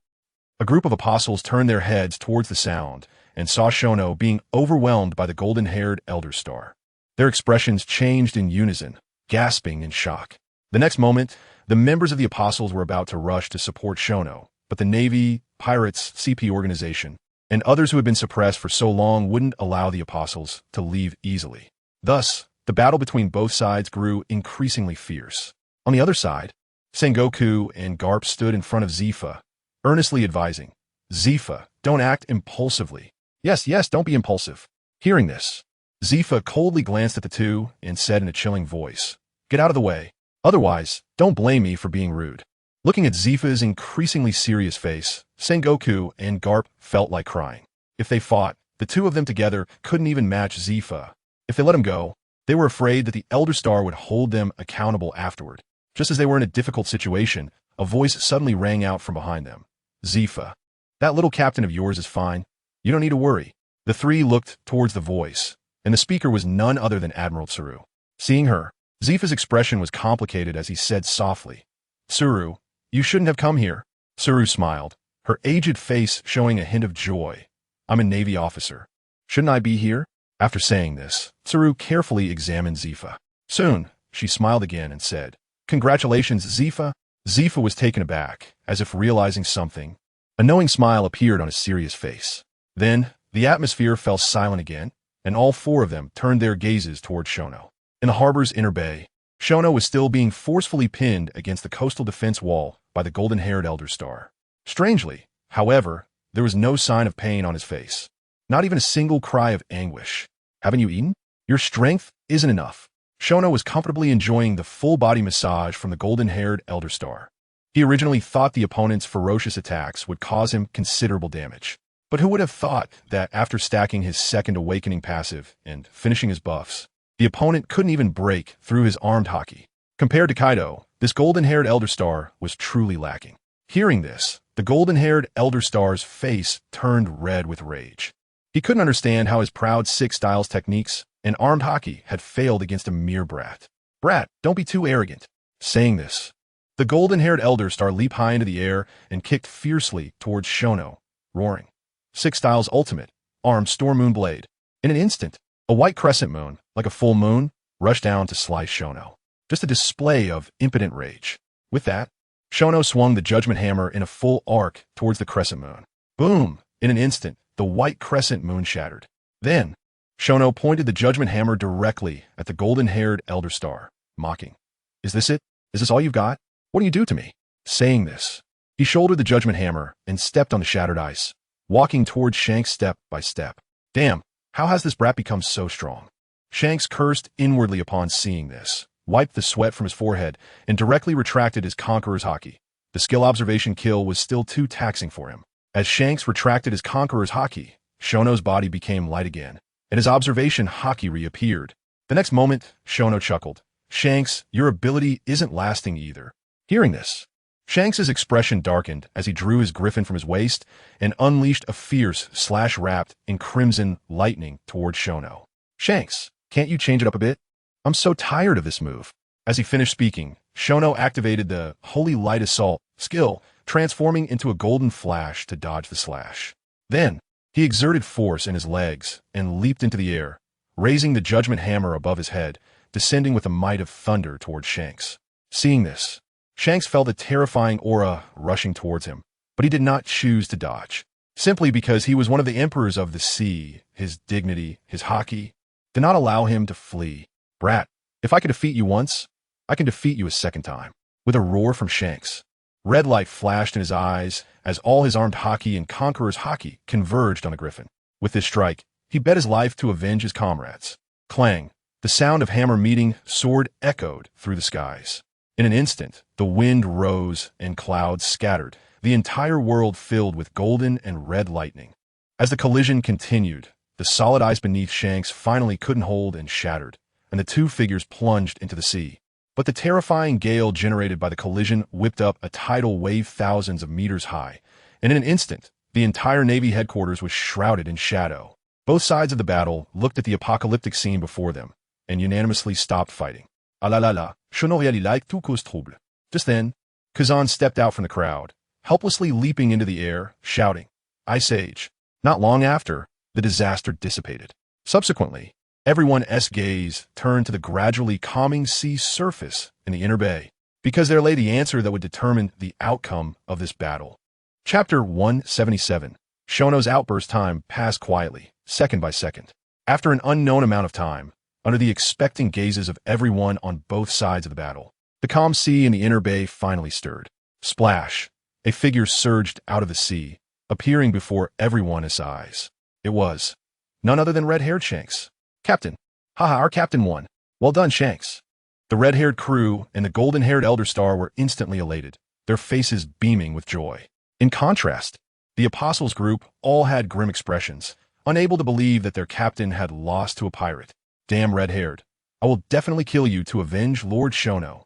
A group of apostles turned their heads towards the sound and saw Shono being overwhelmed by the golden-haired Elder Star. Their expressions changed in unison, gasping in shock. The next moment, the members of the apostles were about to rush to support Shono, but the Navy, Pirates, CP organization, and others who had been suppressed for so long wouldn't allow the apostles to leave easily. Thus, The battle between both sides grew increasingly fierce. On the other side, Sengoku and Garp stood in front of Zifa, earnestly advising, Zifa, don't act impulsively. Yes, yes, don't be impulsive. Hearing this, Zifa coldly glanced at the two and said in a chilling voice, get out of the way. Otherwise, don't blame me for being rude. Looking at Zifa's increasingly serious face, Sengoku and Garp felt like crying. If they fought, the two of them together couldn't even match Zifa. If they let him go, they were afraid that the Elder Star would hold them accountable afterward. Just as they were in a difficult situation, a voice suddenly rang out from behind them. Zifa, that little captain of yours is fine. You don't need to worry. The three looked towards the voice, and the speaker was none other than Admiral Tsuru. Seeing her, Zifa's expression was complicated as he said softly, Tsuru, you shouldn't have come here. Tsuru smiled, her aged face showing a hint of joy. I'm a Navy officer. Shouldn't I be here? After saying this, Tsuru carefully examined Zifa. Soon, she smiled again and said, Congratulations, Zifa. Zifa was taken aback, as if realizing something. A knowing smile appeared on his serious face. Then, the atmosphere fell silent again, and all four of them turned their gazes toward Shono. In the harbor's inner bay, Shono was still being forcefully pinned against the coastal defense wall by the golden-haired Elder Star. Strangely, however, there was no sign of pain on his face. Not even a single cry of anguish. Haven't you eaten? Your strength isn't enough. Shono was comfortably enjoying the full-body massage from the golden-haired Elder Star. He originally thought the opponent's ferocious attacks would cause him considerable damage. But who would have thought that after stacking his second awakening passive and finishing his buffs, the opponent couldn't even break through his armed haki? Compared to Kaido, this golden-haired Elder Star was truly lacking. Hearing this, the golden-haired Elder Star's face turned red with rage. He couldn't understand how his proud Six Styles techniques and armed haki had failed against a mere brat. Brat, don't be too arrogant. Saying this, the golden-haired Elder Star leaped high into the air and kicked fiercely towards Shono, roaring. Six Styles Ultimate, Armed Storm Moon Blade. In an instant, a white crescent moon, like a full moon, rushed down to slice Shono. Just a display of impotent rage. With that, Shono swung the Judgment Hammer in a full arc towards the crescent moon. Boom! In an instant, the white crescent moon shattered. Then, Shono pointed the Judgment Hammer directly at the golden-haired Elder Star, mocking. Is this it? Is this all you've got? What do you do to me? Saying this, he shouldered the Judgment Hammer and stepped on the shattered ice, walking towards Shanks step by step. Damn, how has this brat become so strong? Shanks cursed inwardly upon seeing this, wiped the sweat from his forehead, and directly retracted his Conqueror's haki. The skill observation kill was still too taxing for him. As Shanks retracted his Conqueror's haki, Shono's body became light again, and his observation haki reappeared. The next moment, Shono chuckled. Shanks, your ability isn't lasting either. Hearing this, Shanks's expression darkened as he drew his griffin from his waist and unleashed a fierce slash wrapped in crimson lightning towards Shono. Shanks, can't you change it up a bit? I'm so tired of this move. As he finished speaking, Shono activated the Holy Light Assault skill, transforming into a golden flash to dodge the slash. Then, he exerted force in his legs and leaped into the air, raising the Judgment Hammer above his head, descending with the might of thunder towards Shanks. Seeing this, Shanks felt a terrifying aura rushing towards him, but he did not choose to dodge. Simply because he was one of the emperors of the sea, his dignity, his haki, did not allow him to flee. Brat, if I could defeat you once, I can defeat you a second time. With a roar from Shanks, red light flashed in his eyes as all his armed haki and Conqueror's haki converged on the griffin. With this strike, he bet his life to avenge his comrades. Clang, the sound of hammer meeting sword echoed through the skies. In an instant, the wind rose and clouds scattered, the entire world filled with golden and red lightning. As the collision continued, the solid ice beneath Shanks finally couldn't hold and shattered, and the two figures plunged into the sea. But the terrifying gale generated by the collision whipped up a tidal wave thousands of meters high, and in an instant, the entire Navy headquarters was shrouded in shadow. Both sides of the battle looked at the apocalyptic scene before them, and unanimously stopped fighting. Ah la la la, je n'aurais really like tout cause trouble. Just then, Kazan stepped out from the crowd, helplessly leaping into the air, shouting, Ice Age. Not long after, the disaster dissipated. Subsequently, everyone's gaze turned to the gradually calming sea surface in the inner bay, because there lay the answer that would determine the outcome of this battle. Chapter 177. Shono's outburst time passed quietly, second by second. After an unknown amount of time, under the expectant gazes of everyone on both sides of the battle. The calm sea in the inner bay finally stirred. Splash! A figure surged out of the sea, appearing before everyone's eyes. It was none other than red-haired Shanks. Captain! Haha, our captain won. Well done, Shanks. The red-haired crew and the golden-haired Elder Star were instantly elated, their faces beaming with joy. In contrast, the Apostles group all had grim expressions, unable to believe that their captain had lost to a pirate. Damn red-haired. I will definitely kill you to avenge Lord Shono.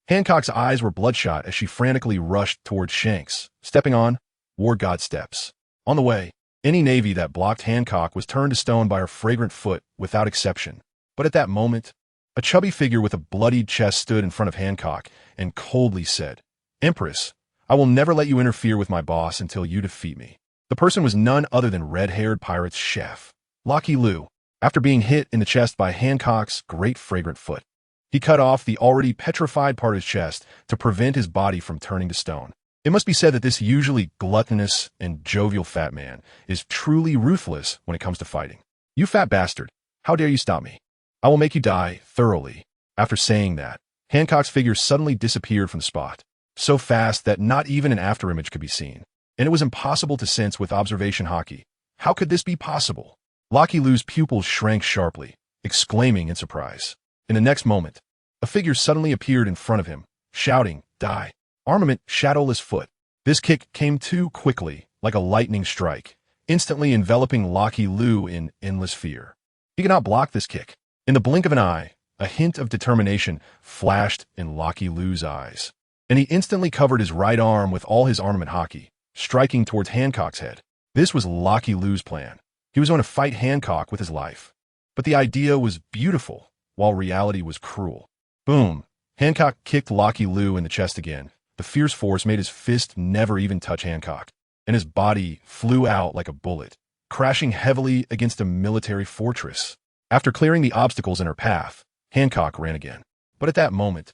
Hancock's eyes were bloodshot as she frantically rushed towards Shanks, stepping on war god steps. On the way, any navy that blocked Hancock was turned to stone by her fragrant foot without exception. But at that moment, a chubby figure with a bloodied chest stood in front of Hancock and coldly said, "Empress, I will never let you interfere with my boss until you defeat me." The person was none other than red-haired pirate's chef, Lucky Lu. After being hit in the chest by Hancock's great fragrant foot, he cut off the already petrified part of his chest to prevent his body from turning to stone. It must be said that this usually gluttonous and jovial fat man is truly ruthless when it comes to fighting. "You fat bastard, how dare you stop me? I will make you die thoroughly." After saying that, Hancock's figure suddenly disappeared from the spot, so fast that not even an afterimage could be seen, and it was impossible to sense with observation hockey. How could this be possible? Lucky Lu's pupils shrank sharply, exclaiming in surprise. In the next moment, a figure suddenly appeared in front of him, shouting, "Die!" Armament, shadowless foot. This kick came too quickly, like a lightning strike, instantly enveloping Lucky Lu in endless fear. He could not block this kick. In the blink of an eye, a hint of determination flashed in Lucky Lu's eyes, and he instantly covered his right arm with all his armament hockey, striking towards Hancock's head. This was Lucky Lu's plan. He was going to fight Hancock with his life. But the idea was beautiful, while reality was cruel. Boom! Hancock kicked Lucky Lu in the chest again. The fierce force made his fist never even touch Hancock, and his body flew out like a bullet, crashing heavily against a military fortress. After clearing the obstacles in her path, Hancock ran again. But at that moment,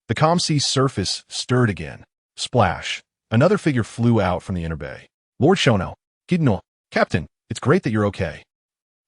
the calm sea surface stirred again. Splash! Another figure flew out from the inner bay. "Lord Shono, Kidno, Captain, it's great that you're okay."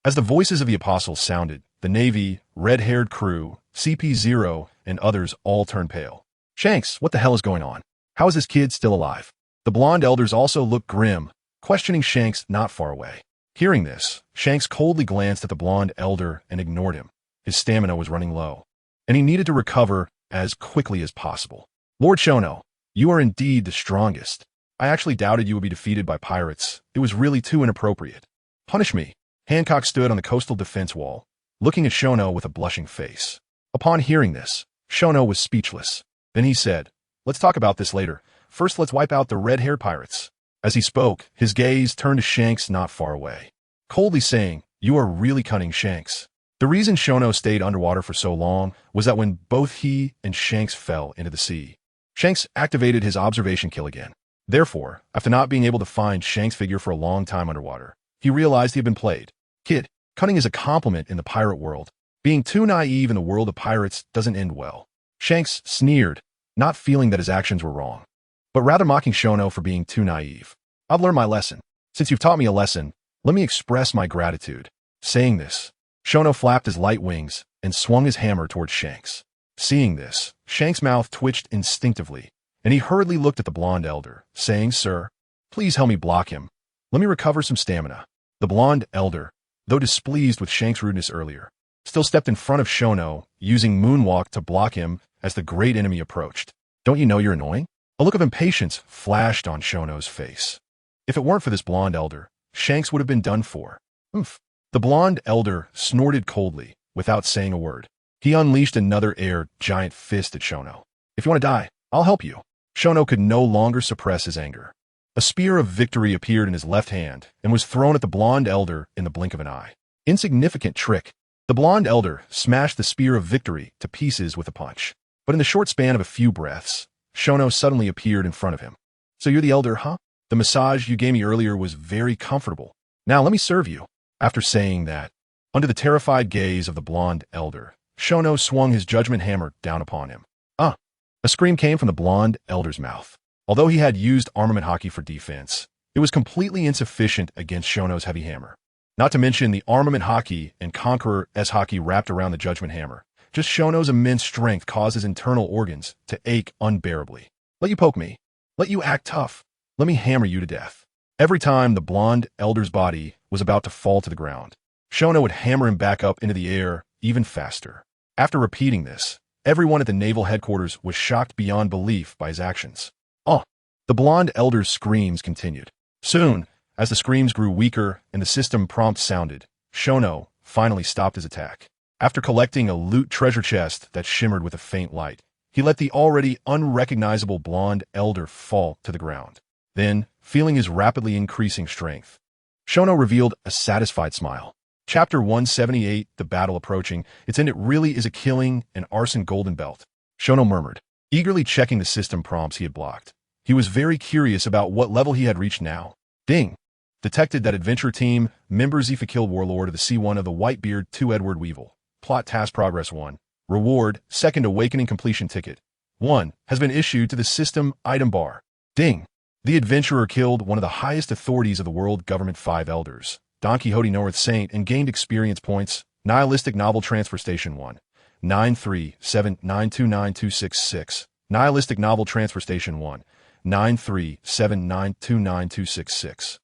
As the voices of the apostles sounded, the Navy, red-haired crew, CP0, and others all turned pale. "Shanks, what the hell is going on? How is this kid still alive?" The blonde elders also looked grim, questioning Shanks not far away. Hearing this, Shanks coldly glanced at the blonde elder and ignored him. His stamina was running low, and he needed to recover as quickly as possible. "Lord Shono, you are indeed the strongest. I actually doubted you would be defeated by pirates. It was really too inappropriate. Punish me." Hancock stood on the coastal defense wall, looking at Shono with a blushing face. Upon hearing this, Shono was speechless. Then he said, "Let's talk about this later. First, let's wipe out the red-haired pirates." As he spoke, his gaze turned to Shanks not far away, coldly saying, "You are really cunning, Shanks." The reason Shono stayed underwater for so long was that when both he and Shanks fell into the sea, Shanks activated his observation kill again. Therefore, after not being able to find Shanks' figure for a long time underwater, he realized he had been played. "Kid, cunning is a compliment in the pirate world. Being too naive in the world of pirates doesn't end well." Shanks sneered, not feeling that his actions were wrong, but rather mocking Shono for being too naive. "I've learned my lesson. Since you've taught me a lesson, let me express my gratitude." Saying this, Shono flapped his light wings and swung his hammer towards Shanks. Seeing this, Shanks' mouth twitched instinctively, and he hurriedly looked at the blonde elder, saying, "Sir, please help me block him. Let me recover some stamina." The blonde elder, though displeased with Shanks' rudeness earlier, still stepped in front of Shono, using moonwalk to block him as the great enemy approached. "Don't you know you're annoying?" A look of impatience flashed on Shono's face. If it weren't for this blonde elder, Shanks would have been done for. "Oomph." The blonde elder snorted coldly, without saying a word. He unleashed another air giant fist at Shono. "If you want to die, I'll help you." Shono could no longer suppress his anger. A spear of victory appeared in his left hand and was thrown at the blonde elder in the blink of an eye. Insignificant trick. The blonde elder smashed the spear of victory to pieces with a punch. But in the short span of a few breaths, Shono suddenly appeared in front of him. "So you're the elder, huh? The massage you gave me earlier was very comfortable. Now let me serve you." After saying that, under the terrified gaze of the blonde elder, Shono swung his judgment hammer down upon him. "Ah!" A scream came from the blonde elder's mouth. Although he had used armament hockey for defense, it was completely insufficient against Shono's heavy hammer. Not to mention the armament hockey and Conqueror-S hockey wrapped around the Judgment Hammer. Just Shono's immense strength caused his internal organs to ache unbearably. Let you poke me. Let you act tough. Let me hammer you to death. Every time the blonde elder's body was about to fall to the ground, Shono would hammer him back up into the air even faster. After repeating this, everyone at the naval headquarters was shocked beyond belief by his actions. Oh! The blonde elder's screams continued. Soon, as the screams grew weaker and the system prompt sounded, Shono finally stopped his attack. After collecting a loot treasure chest that shimmered with a faint light, he let the already unrecognizable blonde elder fall to the ground. Then, feeling his rapidly increasing strength, Shono revealed a satisfied smile. Chapter 178, The Battle Approaching. Its end, it really is a killing and arson golden belt. Shono murmured, eagerly checking the system prompts he had blocked. He was very curious about what level he had reached now. Ding! Detected that adventure team, member Zephyr Warlord of the C1 of the Whitebeard 2 Edward Weevil. Plot Task Progress 1. Reward, Second Awakening Completion Ticket. 1. Has been issued to the system item bar. Ding! The adventurer killed one of the highest authorities of the world government 5 elders, Don Quixote North Saint, and gained experience points. Nihilistic Novel Transfer Station 1. 937929266. Nihilistic Novel Transfer Station 1. 937929266.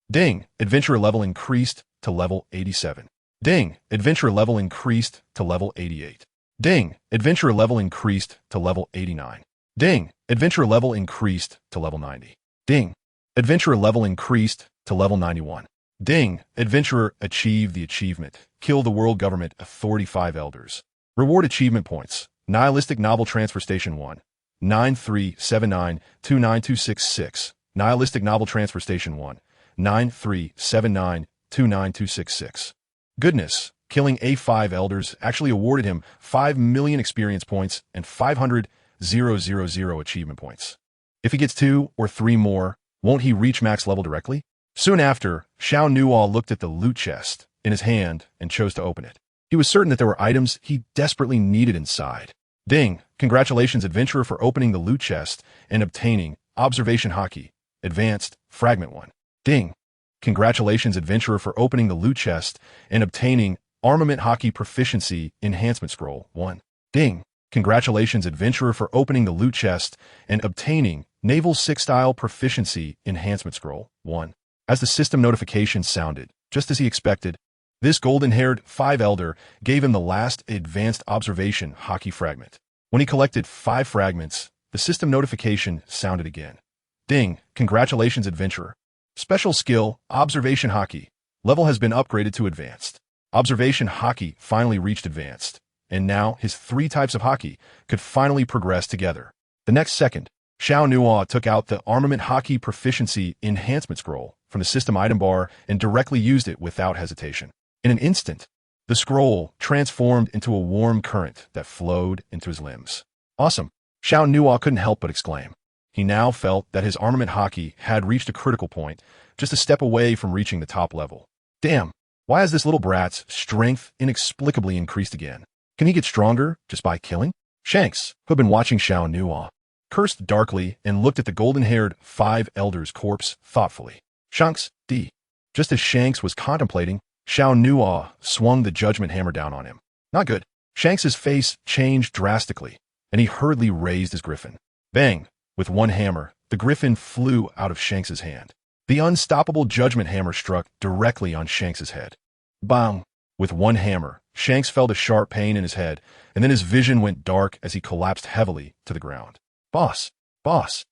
Ding! Adventurer level increased to level 87. Ding! Adventurer level increased to level 88. Ding! Adventurer level increased to level 89. Ding! Adventurer level increased to level 90. Ding! Adventurer level increased to level 91. Ding! Adventurer achieved the achievement. Kill the world government authority 5 elders. Reward achievement points. Nihilistic Novel Transfer Station 1. 937929266. Nihilistic Novel Transfer Station 1. 937929266. Goodness, killing A5 elders actually awarded him 5 million experience points and 500,000 achievement points. If he gets 2 or 3 more, won't he reach max level directly? Soon after, Xiao Nuo looked at the loot chest in his hand and chose to open it. He was certain that there were items he desperately needed inside. Ding! Congratulations, adventurer, for opening the loot chest and obtaining Observation Hockey, Advanced, Fragment 1. Ding! Congratulations, adventurer, for opening the loot chest and obtaining Armament Hockey Proficiency Enhancement Scroll 1. Ding! Congratulations, adventurer, for opening the loot chest and obtaining Naval 6-Style Proficiency Enhancement Scroll 1. As the system notification sounded, just as he expected, this golden-haired 5 elder gave him the last Advanced Observation Hockey Fragment. When he collected 5 fragments, the system notification sounded again. Ding! Congratulations, adventurer. Special skill, Observation Hockey. Level has been upgraded to Advanced. Observation Hockey finally reached Advanced, and now his 3 types of hockey could finally progress together. The next second, Xiao Nuo took out the Armament Hockey Proficiency Enhancement Scroll from the system item bar and directly used it without hesitation. In an instant, the scroll transformed into a warm current that flowed into his limbs. Awesome! Xiao Nuo couldn't help but exclaim. He now felt that his armament hockey had reached a critical point, just a step away from reaching the top level. Damn! Why has this little brat's strength inexplicably increased again? Can he get stronger just by killing? Shanks, who had been watching Xiao Nuo, cursed darkly and looked at the golden-haired 5 elders' corpse thoughtfully. Shanks, D. Just as Shanks was contemplating, Xiao Nuo swung the judgment hammer down on him. Not good. Shanks's face changed drastically, and he hurriedly raised his griffin. Bang! With one hammer, the griffin flew out of Shanks's hand. The unstoppable judgment hammer struck directly on Shanks's head. Bang! With one hammer, Shanks felt a sharp pain in his head, and then his vision went dark as he collapsed heavily to the ground. Boss! Boss!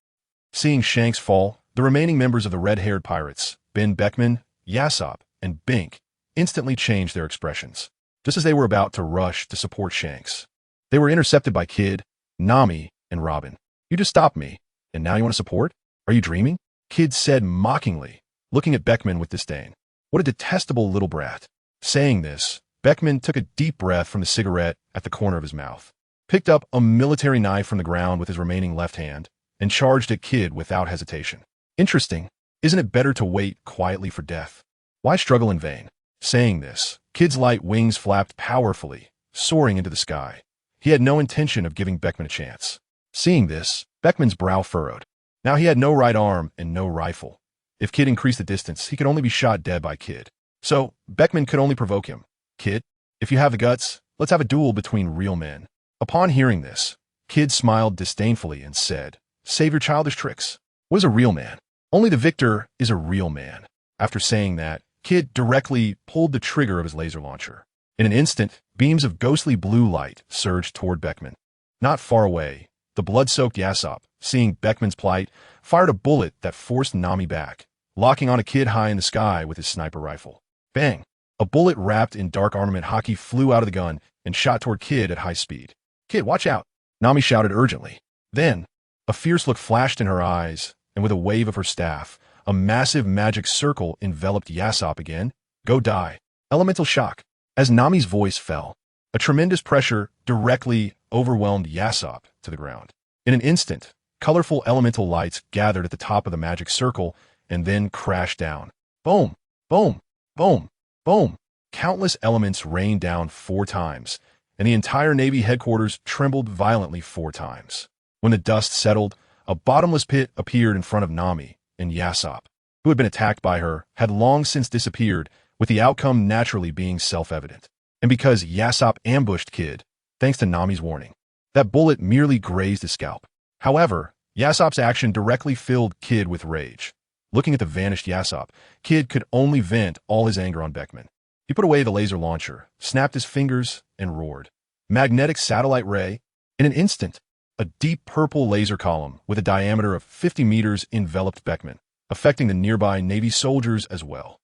Seeing Shanks fall, the remaining members of the red-haired pirates, Ben Beckman, Yasop, and Bink, instantly changed their expressions, just as they were about to rush to support Shanks. They were intercepted by Kid, Nami, and Robin. You just stopped me, and now you want to support? Are you dreaming? Kid said mockingly, looking at Beckman with disdain. What a detestable little brat. Saying this, Beckman took a deep breath from the cigarette at the corner of his mouth, picked up a military knife from the ground with his remaining left hand, and charged at Kid without hesitation. Interesting. Isn't it better to wait quietly for death? Why struggle in vain? Saying this, Kid's light wings flapped powerfully, soaring into the sky. He had no intention of giving Beckman a chance. Seeing this, Beckman's brow furrowed. Now he had no right arm and no rifle. If Kid increased the distance, he could only be shot dead by Kid. So Beckman could only provoke him. Kid, if you have the guts, let's have a duel between real men. Upon hearing this, Kid smiled disdainfully and said, save your childish tricks. What is a real man? Only the victor is a real man. After saying that, Kid directly pulled the trigger of his laser launcher. In an instant, beams of ghostly blue light surged toward Beckman. Not far away, the blood-soaked Yasop, seeing Beckman's plight, fired a bullet that forced Nami back, locking on a Kid high in the sky with his sniper rifle. Bang! A bullet wrapped in dark armament hockey flew out of the gun and shot toward Kid at high speed. Kid, watch out! Nami shouted urgently. Then, a fierce look flashed in her eyes, and with a wave of her staff, a massive magic circle enveloped Yasop again. Go die. Elemental shock. As Nami's voice fell, a tremendous pressure directly overwhelmed Yasop to the ground. In an instant, colorful elemental lights gathered at the top of the magic circle and then crashed down. Boom! Boom! Boom! Boom! Countless elements rained down 4 times, and the entire Navy headquarters trembled violently 4 times. When the dust settled, a bottomless pit appeared in front of Nami, and Yasop, who had been attacked by her, had long since disappeared, with the outcome naturally being self-evident. And because Yasop ambushed Kid, thanks to Nami's warning, that bullet merely grazed his scalp. However, Yasop's action directly filled Kid with rage. Looking at the vanished Yasop, Kid could only vent all his anger on Beckman. He put away the laser launcher, snapped his fingers, and roared. Magnetic satellite ray. In an instant, a deep purple laser column with a diameter of 50 meters enveloped Beckman, affecting the nearby Navy soldiers as well.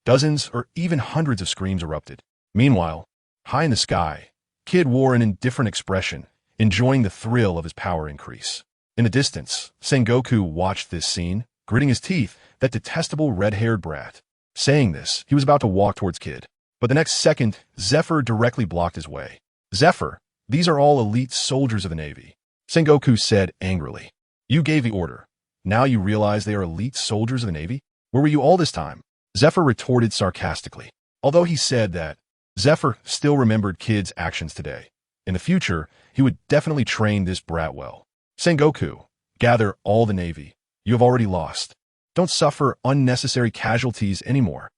Dozens or even hundreds of screams erupted. Meanwhile, high in the sky, Kid wore an indifferent expression, enjoying the thrill of his power increase. In the distance, Sengoku watched this scene, gritting his teeth, that detestable red-haired brat. Saying this, he was about to walk towards Kid. But the next second, Zephyr directly blocked his way. Zephyr, these are all elite soldiers of the Navy, Sengoku said angrily. You gave the order. Now you realize they are elite soldiers of the Navy? Where were you all this time? Zephyr retorted sarcastically. Although he said that, Zephyr still remembered Kid's actions today. In the future, he would definitely train this brat well. Sengoku, gather all the Navy. You have already lost. Don't suffer unnecessary casualties anymore.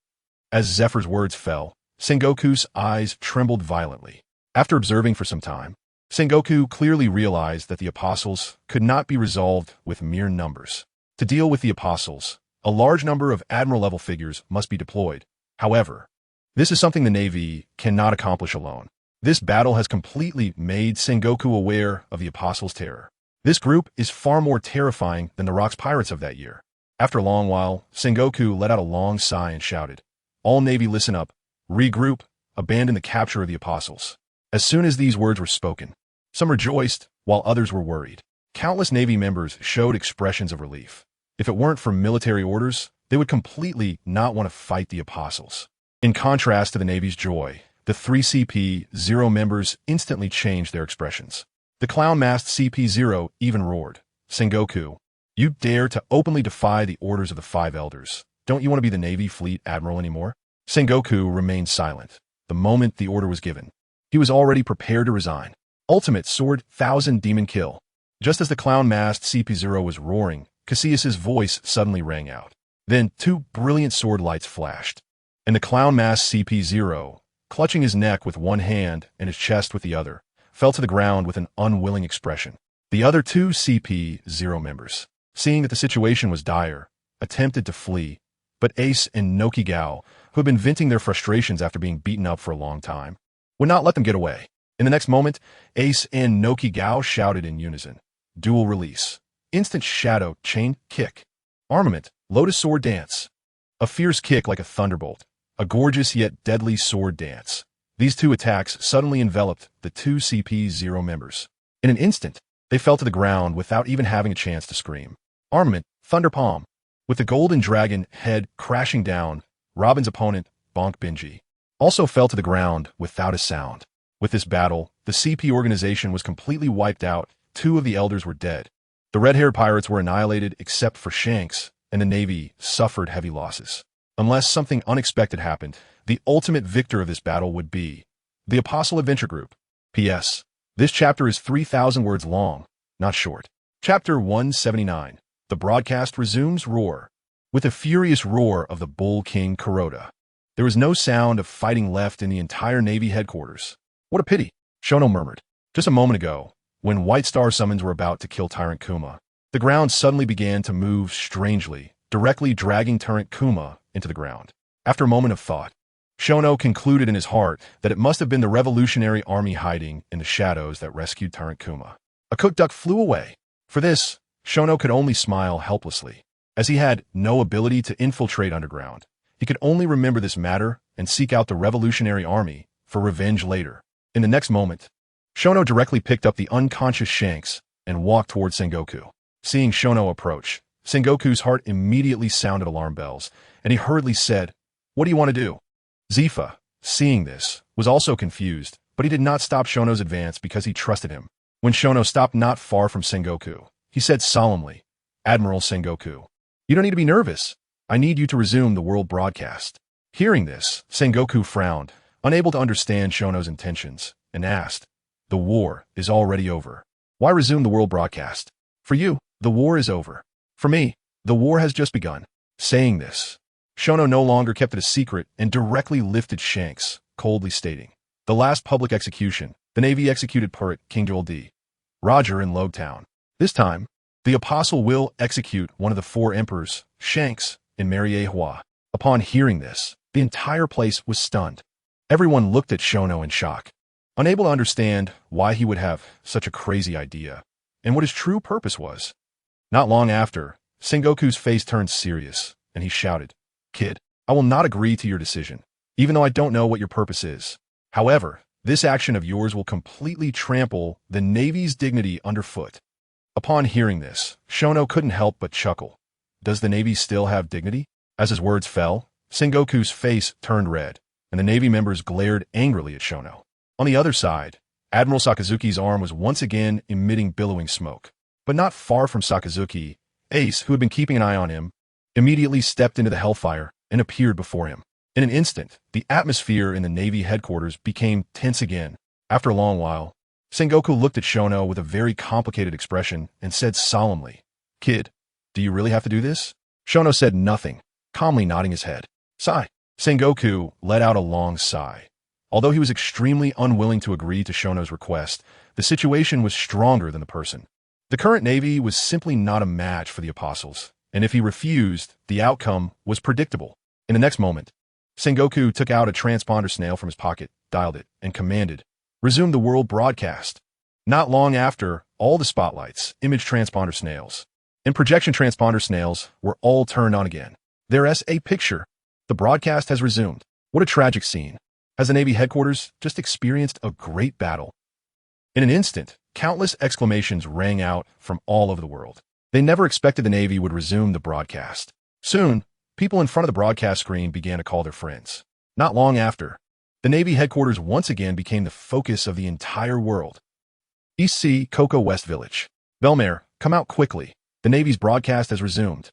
As Zephyr's words fell, Sengoku's eyes trembled violently. After observing for some time, Sengoku clearly realized that the apostles could not be resolved with mere numbers. To deal with the apostles, a large number of admiral-level figures must be deployed. However, this is something the Navy cannot accomplish alone. This battle has completely made Sengoku aware of the apostles' terror. This group is far more terrifying than the Rocks pirates of that year. After a long while, Sengoku let out a long sigh and shouted, All Navy listen up, regroup, abandon the capture of the apostles. As soon as these words were spoken, some rejoiced, while others were worried. Countless Navy members showed expressions of relief. If it weren't for military orders, they would completely not want to fight the apostles. In contrast to the Navy's joy, the 3CP-0 members instantly changed their expressions. The clown-masked CP-0 even roared, Sengoku, you dare to openly defy the orders of the 5 elders. Don't you want to be the Navy Fleet Admiral anymore? Sengoku remained silent. The moment the order was given, he was already prepared to resign. Ultimate Sword 1000 Demon Kill. Just as the clown-masked CP-0 was roaring, Cassius's voice suddenly rang out. Then 2 brilliant sword lights flashed, and the clown-masked CP-0, clutching his neck with one hand and his chest with the other, fell to the ground with an unwilling expression. The other 2 CP-0 members, seeing that the situation was dire, attempted to flee, but Ace and Nokigao, who had been venting their frustrations after being beaten up for a long time, would not let them get away. In the next moment, Ace and Nokigao shouted in unison, Dual release. Instant shadow chain kick. Armament, Lotus Sword Dance. A fierce kick like a thunderbolt. A gorgeous yet deadly sword dance. These 2 attacks suddenly enveloped the 2 CP-0 members. In an instant, they fell to the ground without even having a chance to scream. Armament, Thunder Palm. With the golden dragon head crashing down, Robin's opponent, Bonk Benji, also fell to the ground without a sound. With this battle, the CP organization was completely wiped out. 2 of the elders were dead. The red-haired pirates were annihilated except for Shanks, and the Navy suffered heavy losses. Unless something unexpected happened, the ultimate victor of this battle would be the Apostle Adventure Group. P.S. This chapter is 3,000 words long, not short. Chapter 179. The broadcast resumes roar. With a furious roar of the Bull King Kuroda, There was no sound of fighting left in the entire Navy headquarters. What a pity, Shono murmured. Just a moment ago, when White Star summons were about to kill Tyrant Kuma, the ground suddenly began to move strangely, directly dragging Tyrant Kuma into the ground. After a moment of thought, Shono concluded in his heart that it must have been the Revolutionary Army hiding in the shadows that rescued Tyrant Kuma. A cooked duck flew away. For this, Shono could only smile helplessly. As he had no ability to infiltrate underground, he could only remember this matter and seek out the Revolutionary Army for revenge later. In the next moment, Shono directly picked up the unconscious Shanks and walked toward Sengoku. Seeing Shono approach, Sengoku's heart immediately sounded alarm bells, and he hurriedly said, "What do you want to do?" Zifa, seeing this, was also confused, but he did not stop Shono's advance because he trusted him. When Shono stopped not far from Sengoku, he said solemnly, "Admiral Sengoku, you don't need to be nervous. I need you to resume the world broadcast." Hearing this, Sengoku frowned, unable to understand Shono's intentions, and asked, "The war is already over. Why resume the world broadcast? For you, the war is over. For me, the war has just begun." Saying this, Shono no longer kept it a secret and directly lifted Shanks, coldly stating, "The last public execution, the Navy executed Purit, King Joel D. Roger in Logtown. This time, the Apostle will execute one of the 4 emperors, Shanks, in Mariehua." Upon hearing this, the entire place was stunned. Everyone looked at Shono in shock, unable to understand why he would have such a crazy idea, and what his true purpose was. Not long after, Sengoku's face turned serious, and he shouted, "Kid, I will not agree to your decision, even though I don't know what your purpose is. However, this action of yours will completely trample the Navy's dignity underfoot." Upon hearing this, Shono couldn't help but chuckle. Does the Navy still have dignity? As his words fell, Sengoku's face turned red, and the Navy members glared angrily at Shono. On the other side, Admiral Sakazuki's arm was once again emitting billowing smoke. But not far from Sakazuki, Ace, who had been keeping an eye on him, immediately stepped into the hellfire and appeared before him. In an instant, the atmosphere in the Navy headquarters became tense again. After a long while, Sengoku looked at Shono with a very complicated expression and said solemnly, "Kid, do you really have to do this?" Shono said nothing, calmly nodding his head. Sigh. Sengoku let out a long sigh. Although he was extremely unwilling to agree to Shono's request, the situation was stronger than the person. The current Navy was simply not a match for the Apostles, and if he refused, the outcome was predictable. In the next moment, Sengoku took out a transponder snail from his pocket, dialed it, and commanded, "Resume the world broadcast." Not long after, all the spotlights, image transponder snails, and projection transponder snails were all turned on again. There's a picture. The broadcast has resumed. What a tragic scene. Has the Navy headquarters just experienced a great battle? In an instant, countless exclamations rang out from all over the world. They never expected the Navy would resume the broadcast. Soon, people in front of the broadcast screen began to call their friends. Not long after, the Navy headquarters once again became the focus of the entire world. East Sea, Cocoa West Village. "Belmare, come out quickly. The Navy's broadcast has resumed."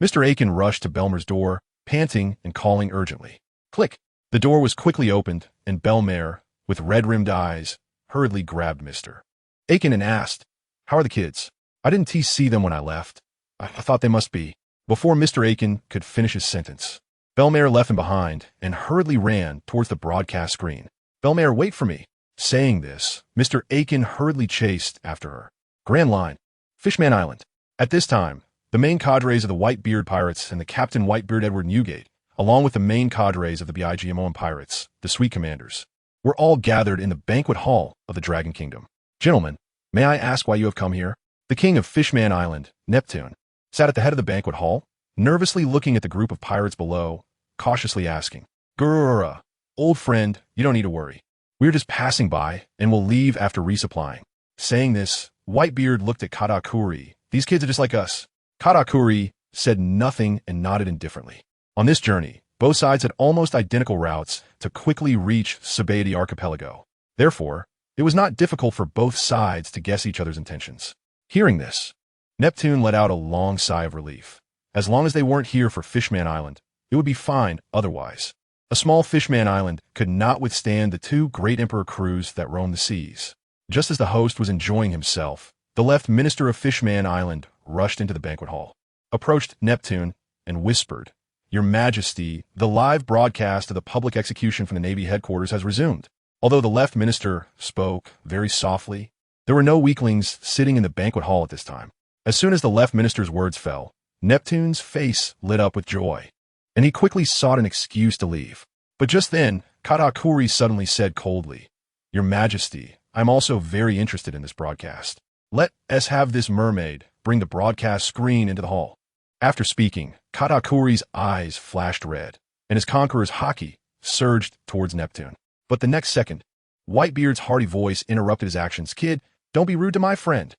Mr. Aiken rushed to Belmare's door, panting and calling urgently. Click. The door was quickly opened, and Belmare, with red-rimmed eyes, hurriedly grabbed Mr. Aiken and asked, "How are the kids? I didn't see them when I left. I thought they must be." Before Mr. Aiken could finish his sentence, Belmare left him behind and hurriedly ran towards the broadcast screen. "Belmare, wait for me." Saying this, Mr. Aiken hurriedly chased after her. Grand Line, Fishman Island. At this time, the main cadres of the Whitebeard Pirates and the Captain Whitebeard Edward Newgate, along with the main cadres of the BIGMON Pirates, the Sweet Commanders, were all gathered in the banquet hall of the Dragon Kingdom. "Gentlemen, may I ask why you have come here?" The king of Fishman Island, Neptune, sat at the head of the banquet hall, nervously looking at the group of pirates below, cautiously asking, "Grrrra, old friend, you don't need to worry. We're just passing by, and we'll leave after resupplying." Saying this, Whitebeard looked at Katakuri. "These kids are just like us." Katakuri said nothing and nodded indifferently. On this journey, both sides had almost identical routes to quickly reach Sabaody Archipelago. Therefore, it was not difficult for both sides to guess each other's intentions. Hearing this, Neptune let out a long sigh of relief. As long as they weren't here for Fishman Island, it would be fine otherwise. A small Fishman Island could not withstand the 2 great emperor crews that roamed the seas. Just as the host was enjoying himself, the left minister of Fishman Island rushed into the banquet hall, approached Neptune, and whispered, Your Majesty, the live broadcast of the public execution from the Navy headquarters has resumed. Although the left minister spoke very softly, there were no weaklings sitting in the banquet hall at this time. As soon as the left minister's words fell, Neptune's face lit up with joy, and he quickly sought an excuse to leave. But just then, Katakuri suddenly said coldly, "Your Majesty, I'm also very interested in this broadcast. Let us have this mermaid bring the broadcast screen into the hall." After speaking, Katakuri's eyes flashed red, and his conqueror's haki surged towards Neptune. But the next second, Whitebeard's hearty voice interrupted his actions. "Kid, don't be rude to my friend."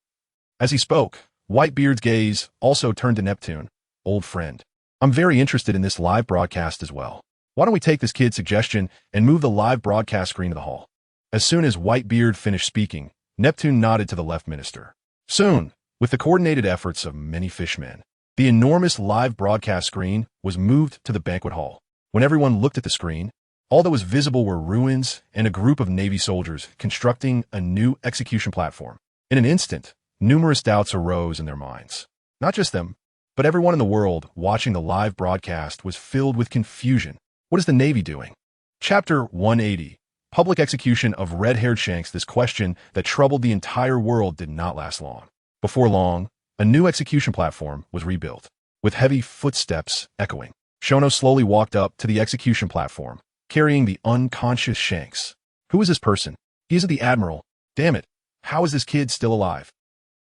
As he spoke, Whitebeard's gaze also turned to Neptune. "Old friend, I'm very interested in this live broadcast as well. Why don't we take this kid's suggestion and move the live broadcast screen to the hall?" As soon as Whitebeard finished speaking, Neptune nodded to the left minister. Soon, with the coordinated efforts of many fishmen, the enormous live broadcast screen was moved to the banquet hall. When everyone looked at the screen, all that was visible were ruins and a group of Navy soldiers constructing a new execution platform. In an instant, numerous doubts arose in their minds. Not just them, but everyone in the world watching the live broadcast was filled with confusion. What is the Navy doing? Chapter 180. Public execution of red-haired Shanks. This question that troubled the entire world did not last long. Before long, a new execution platform was rebuilt, with heavy footsteps echoing. Shono slowly walked up to the execution platform, carrying the unconscious Shanks. Who is this person? He isn't the Admiral. Damn it. How is this kid still alive?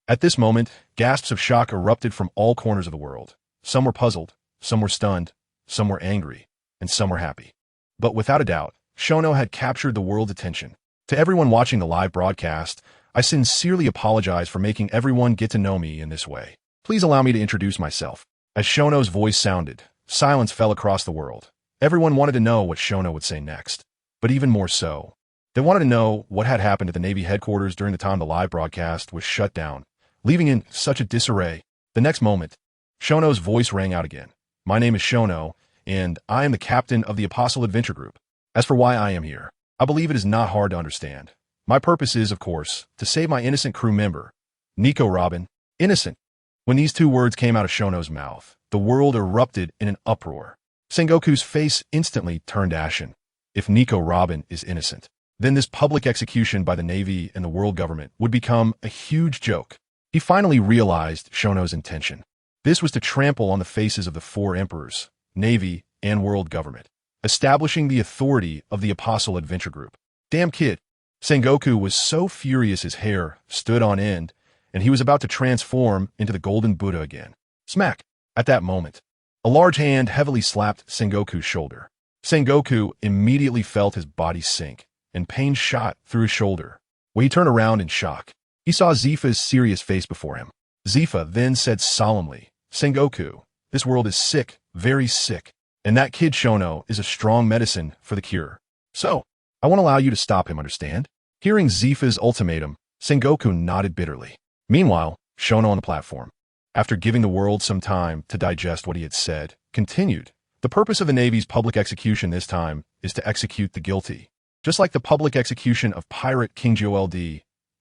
At this moment, gasps of shock erupted from all corners of the world. Some were puzzled, some were stunned, some were angry, and some were happy. But without a doubt, Shono had captured the world's attention. To everyone watching the live broadcast, I sincerely apologize for making everyone get to know me in this way. Please allow me to introduce myself. As Shono's voice sounded, silence fell across the world. Everyone wanted to know what Shono would say next. But even more so, they wanted to know what had happened at the Navy headquarters during the time the live broadcast was shut down, leaving in such a disarray. The next moment, Shono's voice rang out again. "My name is Shono, and I am the captain of the Apostle Adventure Group. As for why I am here, I believe it is not hard to understand. My purpose is, of course, to save my innocent crew member, Nico Robin." Innocent. When these two words came out of Shono's mouth, the world erupted in an uproar. Sengoku's face instantly turned ashen. If Nico Robin is innocent, then this public execution by the Navy and the world government would become a huge joke. He finally realized Shono's intention. This was to trample on the faces of the four emperors, Navy, and world government, establishing the authority of the Apostle Adventure Group. Damn kid. Sengoku was so furious his hair stood on end, and he was about to transform into the Golden Buddha again. Smack! At that moment, a large hand heavily slapped Sengoku's shoulder. Sengoku immediately felt his body sink, and pain shot through his shoulder. When he turned around in shock, he saw Zifa's serious face before him. Zifa then said solemnly, "Sengoku, this world is sick, very sick, and that kid Shono is a strong medicine for the cure. So, I won't allow you to stop him, understand?" Hearing Zifa's ultimatum, Sengoku nodded bitterly. Meanwhile, Shono on the platform, after giving the world some time to digest what he had said, continued. "The purpose of the Navy's public execution this time is to execute the guilty. Just like the public execution of pirate King Jold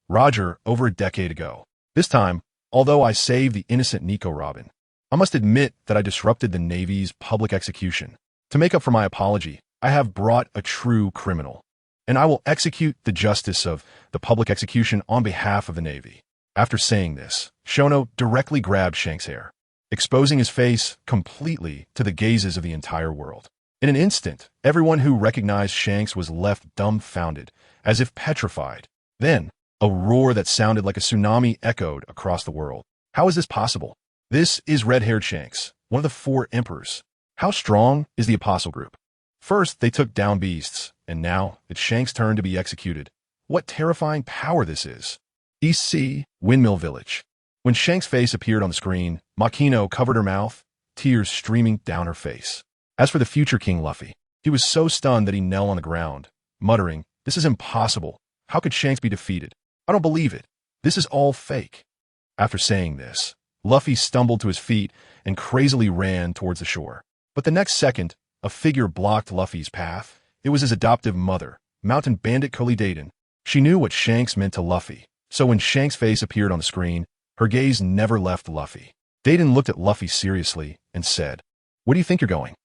Roger over a decade ago. This time, although I saved the innocent Nico Robin, I must admit that I disrupted the Navy's public execution. To make up for my apology, I have brought a true criminal, and I will execute the justice of the public execution on behalf of the Navy." After saying this, Shono directly grabbed Shank's hair, exposing his face completely to the gazes of the entire world. In an instant, everyone who recognized Shanks was left dumbfounded, as if petrified. Then, a roar that sounded like a tsunami echoed across the world. How is this possible? This is red-haired Shanks, one of the four emperors. How strong is the Apostle Group? First, they took down beasts, and now it's Shank's turn to be executed. What terrifying power this is. East Sea, Windmill Village. When Shank's face appeared on the screen, Makino covered her mouth, tears streaming down her face. As for the future King Luffy, he was so stunned that he knelt on the ground, muttering, "This is impossible. How could Shanks be defeated? I don't believe it. This is all fake." After saying this, Luffy stumbled to his feet and crazily ran towards the shore. But the next second, a figure blocked Luffy's path. It was his adoptive mother, Mountain Bandit Coley Dayton. She knew what Shanks meant to Luffy, so when Shank's face appeared on the screen, her gaze never left Luffy. Dayton looked at Luffy seriously and said, "Where do you think you're going?"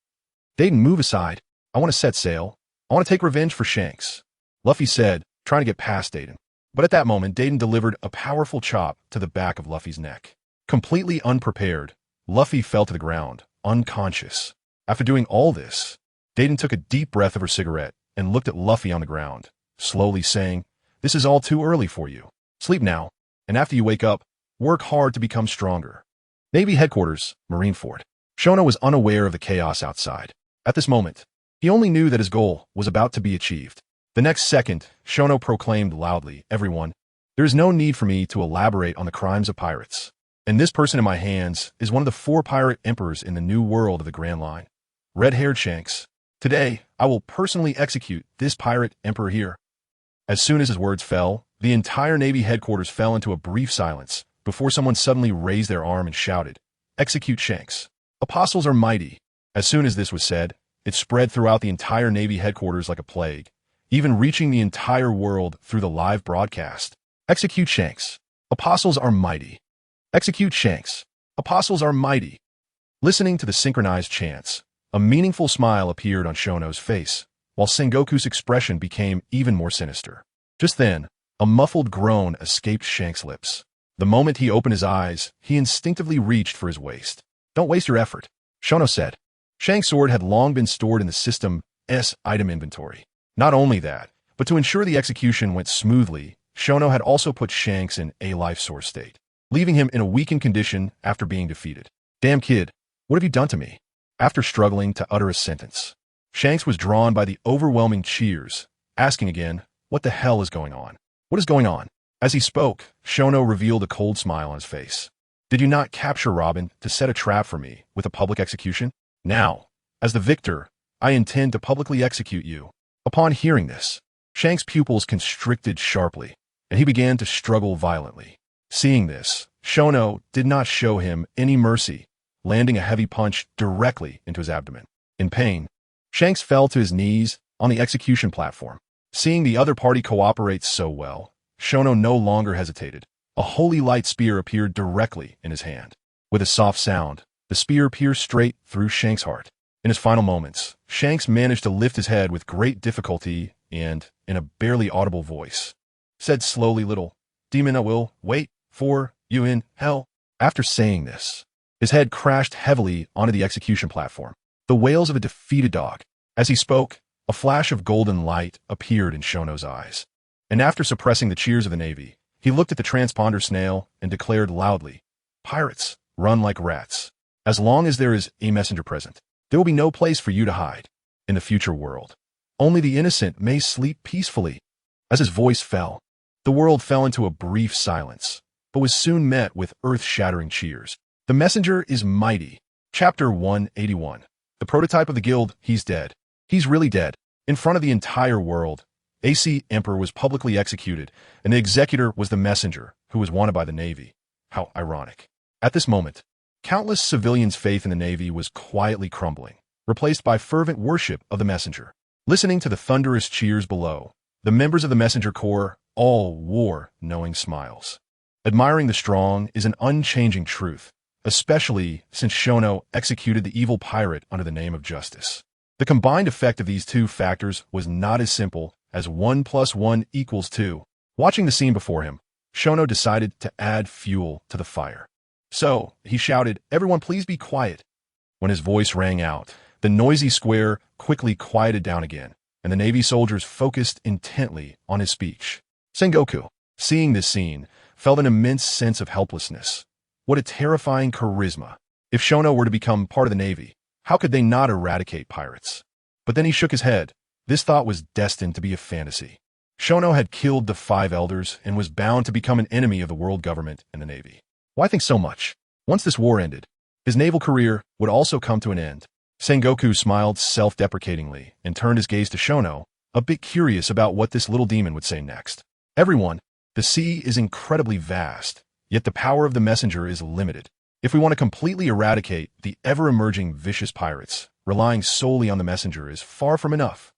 Dayton, move aside. I want to set sail. I want to take revenge for Shanks, Luffy said, trying to get past Dayton. But at that moment, Dayton delivered a powerful chop to the back of Luffy's neck. Completely unprepared, Luffy fell to the ground, unconscious. After doing all this, Dayton took a deep breath of her cigarette and looked at Luffy on the ground, slowly saying, "This is all too early for you. Sleep now, and after you wake up, work hard to become stronger." Navy Headquarters, Marineford. Shono was unaware of the chaos outside. At this moment, he only knew that his goal was about to be achieved. The next second, Shono proclaimed loudly, "Everyone, there is no need for me to elaborate on the crimes of pirates. And this person in my hands is one of the 4 pirate emperors in the new world of the Grand Line, red-haired Shanks. Today, I will personally execute this pirate emperor here." As soon as his words fell, the entire Navy headquarters fell into a brief silence before someone suddenly raised their arm and shouted, "Execute Shanks. Apostles are mighty." As soon as this was said, it spread throughout the entire Navy headquarters like a plague, even reaching the entire world through the live broadcast. "Execute Shanks. Apostles are mighty. Execute Shanks. Apostles are mighty." Listening to the synchronized chants, a meaningful smile appeared on Shono's face, while Sengoku's expression became even more sinister. Just then, a muffled groan escaped Shanks' lips. The moment he opened his eyes, he instinctively reached for his waist. "Don't waste your effort," Shono said. Shanks' sword had long been stored in the system's item inventory. Not only that, but to ensure the execution went smoothly, Shono had also put Shanks in a life source state, leaving him in a weakened condition after being defeated. "Damn kid, what have you done to me?" After struggling to utter a sentence, Shanks was drawn by the overwhelming cheers, asking again, "What the hell is going on? What is going on?" As he spoke, Shono revealed a cold smile on his face. "Did you not capture Robin to set a trap for me with a public execution? Now, as the victor, I intend to publicly execute you." Upon hearing this, Shanks' pupils constricted sharply, and he began to struggle violently. Seeing this, Shono did not show him any mercy, landing a heavy punch directly into his abdomen. In pain, Shanks fell to his knees on the execution platform. Seeing the other party cooperate so well, Shono no longer hesitated. A holy light spear appeared directly in his hand. With a soft sound, the spear pierced straight through Shanks' heart. In his final moments, Shanks managed to lift his head with great difficulty and, in a barely audible voice, said slowly, "Little demon, I will wait for you in hell." After saying this, his head crashed heavily onto the execution platform. The wails of a defeated dog. As he spoke, a flash of golden light appeared in Shono's eyes. And after suppressing the cheers of the Navy, he looked at the transponder snail and declared loudly, "Pirates, run like rats. As long as there is a messenger present, there will be no place for you to hide. In the future world, only the innocent may sleep peacefully." As his voice fell, the world fell into a brief silence, but was soon met with earth-shattering cheers. The messenger is mighty. Chapter 181. The prototype of the guild, he's dead. He's really dead. In front of the entire world, AC Emperor was publicly executed, and the executor was the messenger, who was wanted by the Navy. How ironic. At this moment, countless civilians' faith in the Navy was quietly crumbling, replaced by fervent worship of the messenger. Listening to the thunderous cheers below, the members of the messenger corps all wore knowing smiles. Admiring the strong is an unchanging truth, especially since Shono executed the evil pirate under the name of justice. The combined effect of these two factors was not as simple as 1 + 1 = 2. Watching the scene before him, Shono decided to add fuel to the fire. So, he shouted, "Everyone please be quiet." When his voice rang out, the noisy square quickly quieted down again, and the Navy soldiers focused intently on his speech. Sengoku, seeing this scene, felt an immense sense of helplessness. What a terrifying charisma. If Shono were to become part of the Navy, how could they not eradicate pirates? But then he shook his head. This thought was destined to be a fantasy. Shono had killed the 5 elders and was bound to become an enemy of the world government and the Navy. Why think so much? Once this war ended, his naval career would also come to an end. Sengoku smiled self-deprecatingly and turned his gaze to Shono, a bit curious about what this little demon would say next. "Everyone, the sea is incredibly vast, yet the power of the messenger is limited. If we want to completely eradicate the ever-emerging vicious pirates, relying solely on the messenger is far from enough."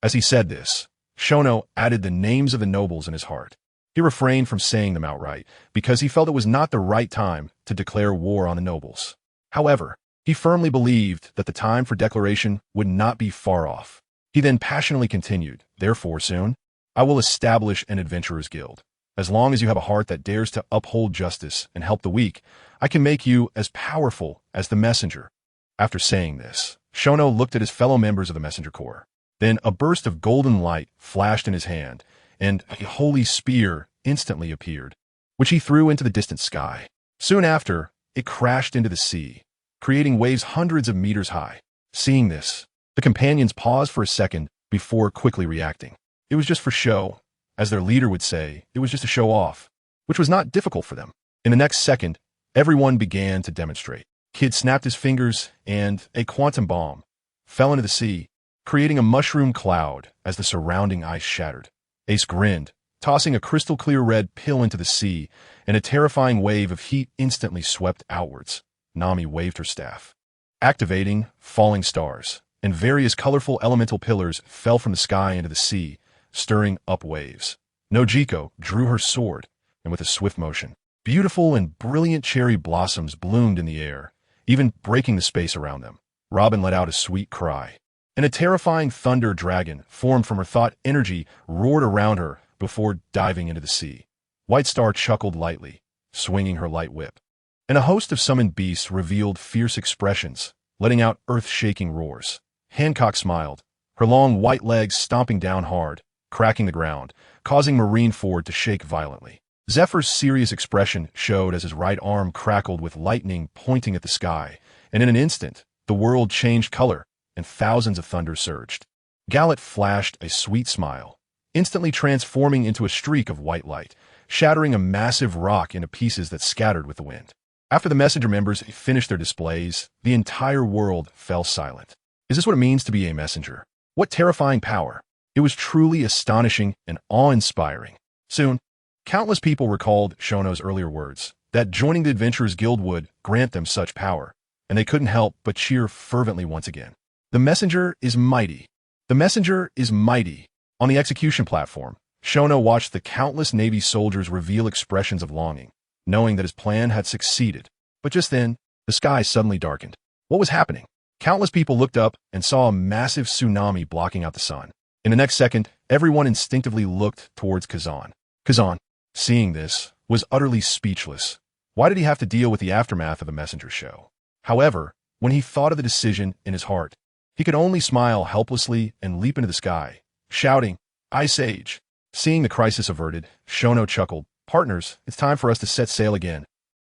As he said this, Shono added the names of the nobles in his heart. He refrained from saying them outright because he felt it was not the right time to declare war on the nobles. However, He firmly believed that the time for declaration would not be far off. He then passionately continued, "Therefore, soon, I will establish an adventurers' guild. As long as you have a heart that dares to uphold justice and help the weak, I can make you as powerful as the messenger." After saying this, Shono looked at his fellow members of the messenger corps. Then a burst of golden light flashed in his hand, and a holy spear instantly appeared, which he threw into the distant sky. Soon after, it crashed into the sea, creating waves hundreds of meters high. Seeing this, the companions paused for a second before quickly reacting. It was just for show. As their leader would say, it was just a show off, which was not difficult for them. In the next second, everyone began to demonstrate. Kid snapped his fingers, and a quantum bomb fell into the sea, creating a mushroom cloud as the surrounding ice shattered. Ace grinned, tossing a crystal-clear red pill into the sea, and a terrifying wave of heat instantly swept outwards. Nami waved her staff, activating falling stars, and various colorful elemental pillars fell from the sky into the sea, stirring up waves. Nojiko drew her sword, and with a swift motion, beautiful and brilliant cherry blossoms bloomed in the air, even breaking the space around them. Robin let out a sweet cry, and a terrifying thunder dragon formed from her thought energy roared around her before diving into the sea. White Star chuckled lightly, swinging her light whip, and a host of summoned beasts revealed fierce expressions, letting out earth-shaking roars. Hancock smiled, her long white legs stomping down hard, cracking the ground, causing Marine Ford to shake violently. Zephyr's serious expression showed as his right arm crackled with lightning pointing at the sky, and in an instant, the world changed color, and thousands of thunder surged. Gallet flashed a sweet smile, instantly transforming into a streak of white light, shattering a massive rock into pieces that scattered with the wind. After the messenger members finished their displays, the entire world fell silent. Is this what it means to be a messenger? What terrifying power! It was truly astonishing and awe-inspiring. Soon, countless people recalled Shono's earlier words, that joining the Adventurers Guild would grant them such power, and they couldn't help but cheer fervently once again. The messenger is mighty. The messenger is mighty. On the execution platform, Shono watched the countless Navy soldiers reveal expressions of longing, knowing that his plan had succeeded. But just then, the sky suddenly darkened. What was happening? Countless people looked up and saw a massive tsunami blocking out the sun. In the next second, everyone instinctively looked towards Kazan. Kazan, seeing this, was utterly speechless. Why did he have to deal with the aftermath of the messenger show? However, when he thought of the decision in his heart, he could only smile helplessly and leap into the sky, shouting, "Ice Age!" Seeing the crisis averted, Shono chuckled, "Partners, it's time for us to set sail again."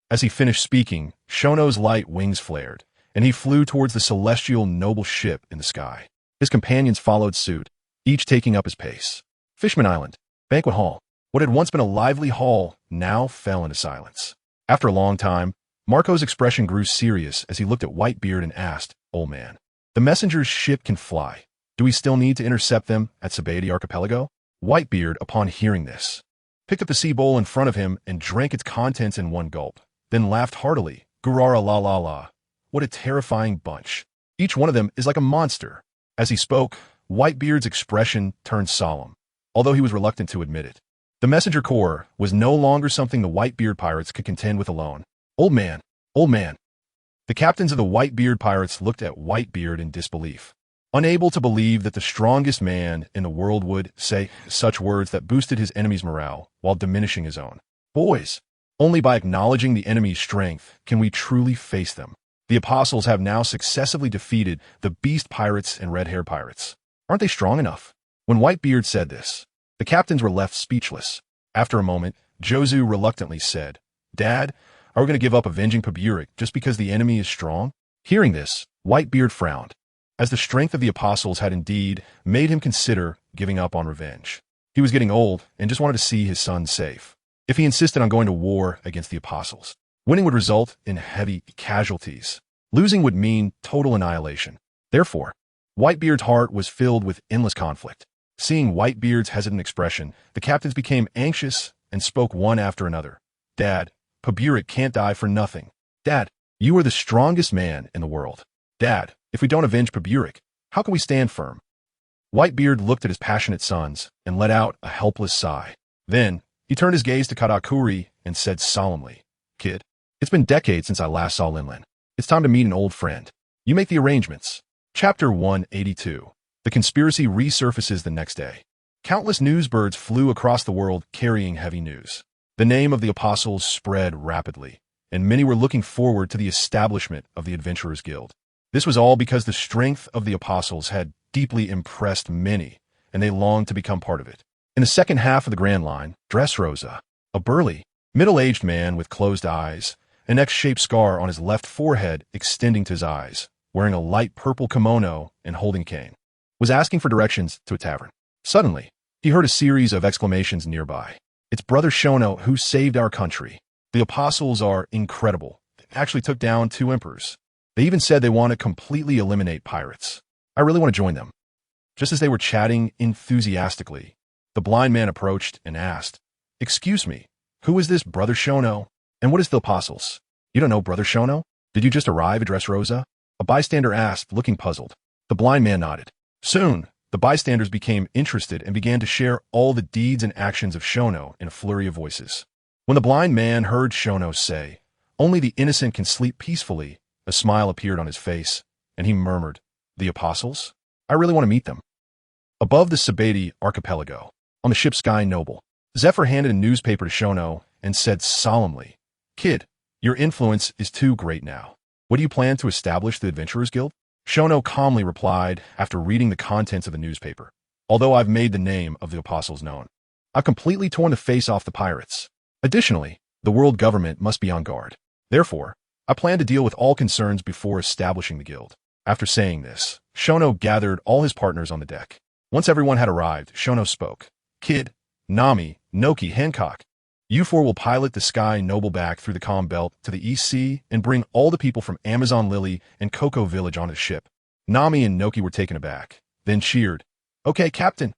As he finished speaking, Shono's light wings flared, and he flew towards the celestial noble ship in the sky. His companions followed suit, each taking up his pace. Fishman Island, Banquet Hall. What had once been a lively hall now fell into silence. After a long time, Marco's expression grew serious as he looked at Whitebeard and asked, "Old man, the messenger's ship can fly. Do we still need to intercept them at Sabaody Archipelago?" Whitebeard, upon hearing this, picked up the sea bowl in front of him and drank its contents in one gulp, then laughed heartily. "Gurara la la la. What a terrifying bunch. Each one of them is like a monster." As he spoke, Whitebeard's expression turned solemn, although he was reluctant to admit it. The messenger corps was no longer something the Whitebeard pirates could contend with alone. Old man, old man. The captains of the Whitebeard pirates looked at Whitebeard in disbelief, unable to believe that the strongest man in the world would say such words that boosted his enemy's morale while diminishing his own. Boys, only by acknowledging the enemy's strength can we truly face them. The apostles have now successively defeated the beast pirates and red hair pirates. Aren't they strong enough? When Whitebeard said this, the captains were left speechless. After a moment, Jozu reluctantly said, "Dad, are we going to give up avenging Paburik just because the enemy is strong?" Hearing this, Whitebeard frowned, as the strength of the apostles had indeed made him consider giving up on revenge. He was getting old and just wanted to see his son safe. If he insisted on going to war against the apostles, winning would result in heavy casualties. Losing would mean total annihilation. Therefore, Whitebeard's heart was filled with endless conflict. Seeing Whitebeard's hesitant expression, the captains became anxious and spoke one after another. "Dad, Paburik can't die for nothing. Dad, you are the strongest man in the world. Dad, if we don't avenge Paburik, how can we stand firm?" Whitebeard looked at his passionate sons and let out a helpless sigh. Then, he turned his gaze to Katakuri and said solemnly, "Kid, it's been decades since I last saw Linlin. It's time to meet an old friend. You make the arrangements. Chapter 182. The conspiracy resurfaces the next day. Countless newsbirds flew across the world carrying heavy news. The name of the apostles spread rapidly, and many were looking forward to the establishment of the Adventurers Guild. This was all because the strength of the apostles had deeply impressed many, and they longed to become part of it. In the second half of the Grand Line, Dressrosa, a burly, middle-aged man with closed eyes, an X-shaped scar on his left forehead extending to his eyes, wearing a light purple kimono and holding a cane, was asking for directions to a tavern. Suddenly, he heard a series of exclamations nearby. It's Brother Shono who saved our country. The apostles are incredible. They actually took down 2 emperors. They even said they want to completely eliminate pirates. I really want to join them. Just as they were chatting enthusiastically, the blind man approached and asked, "Excuse me, who is this Brother Shono? And what is the apostles? You don't know Brother Shono? Did you just arrive at Dressrosa?" A bystander asked, looking puzzled. The blind man nodded. Soon, the bystanders became interested and began to share all the deeds and actions of Shono in a flurry of voices. When the blind man heard Shono say, "Only the innocent can sleep peacefully," a smile appeared on his face, and he murmured, "The apostles? I really want to meet them." Above the Sabati archipelago, on the ship Sky Noble, Zephyr handed a newspaper to Shono and said solemnly, "Kid, your influence is too great now. What do you plan to establish the Adventurers Guild?" Shono calmly replied after reading the contents of the newspaper. "Although I've made the name of the apostles known, I've completely torn the face off the pirates. Additionally, the world government must be on guard. Therefore, I plan to deal with all concerns before establishing the guild." After saying this, Shono gathered all his partners on the deck. Once everyone had arrived, Shono spoke. "Kid, Nami, Noki, Hancock, you 4 will pilot the Sky Noble back through the calm belt to the East Sea and bring all the people from Amazon Lily and Cocoa Village onto the ship." Nami and Noki were taken aback, then cheered. "Okay, Captain."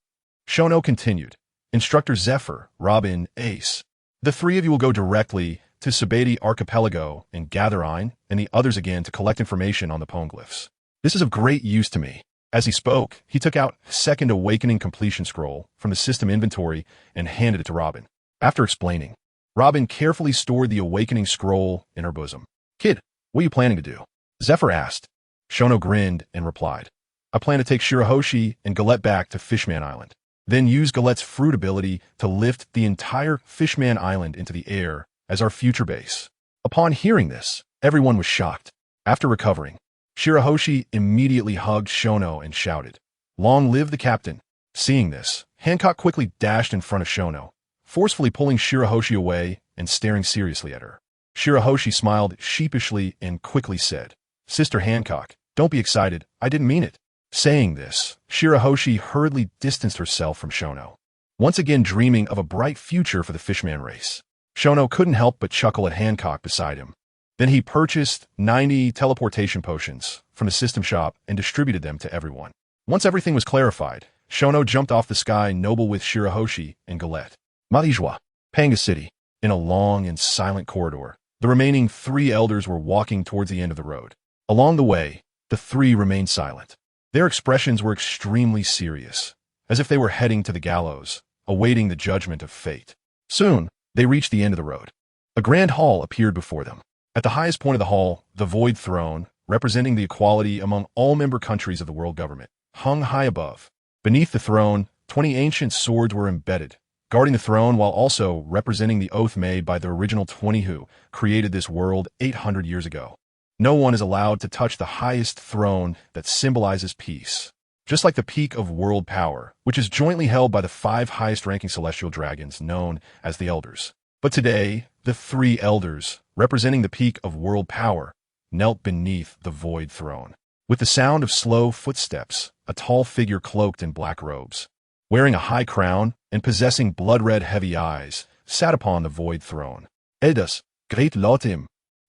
Shono continued. "Instructor Zephyr, Robin, Ace. The 3 of you will go directly to Sabati Archipelago and gather Ein and the others again to collect information on the poneglyphs. This is of great use to me." As he spoke, he took out Second Awakening Completion Scroll from the system inventory and handed it to Robin. After explaining, Robin carefully stored the Awakening Scroll in her bosom. "Kid, what are you planning to do?" Zephyr asked. Shono grinned and replied, "I plan to take Shirahoshi and Galette back to Fishman Island, then use Galette's fruit ability to lift the entire Fishman Island into the air as our future base." Upon hearing this, everyone was shocked. After recovering, Shirahoshi immediately hugged Shono and shouted, "Long live the captain." Seeing this, Hancock quickly dashed in front of Shono, forcefully pulling Shirahoshi away and staring seriously at her. Shirahoshi smiled sheepishly and quickly said, "Sister Hancock, don't be excited, I didn't mean it." Saying this, Shirahoshi hurriedly distanced herself from Shono, once again dreaming of a bright future for the Fishman race. Shono couldn't help but chuckle at Hancock beside him. Then he purchased 90 teleportation potions from the system shop and distributed them to everyone. Once everything was clarified, Shono jumped off the Sky Noble with Shirahoshi and Galette. Marijua, Panga City. In a long and silent corridor, the remaining 3 elders were walking towards the end of the road. Along the way, the 3 remained silent. Their expressions were extremely serious, as if they were heading to the gallows, awaiting the judgment of fate. Soon, they reached the end of the road. A grand hall appeared before them. At the highest point of the hall, the Void Throne, representing the equality among all member countries of the world government, hung high above. Beneath the throne, 20 ancient swords were embedded, guarding the throne while also representing the oath made by the original 20 who created this world 800 years ago. No one is allowed to touch the highest throne that symbolizes peace. Just like the peak of world power, which is jointly held by the 5 highest-ranking celestial dragons known as the Elders. But today, the 3 elders, representing the peak of world power, knelt beneath the Void Throne. With the sound of slow footsteps, a tall figure cloaked in black robes, wearing a high crown and possessing blood-red heavy eyes, sat upon the Void Throne. "Elders, great Lotim,"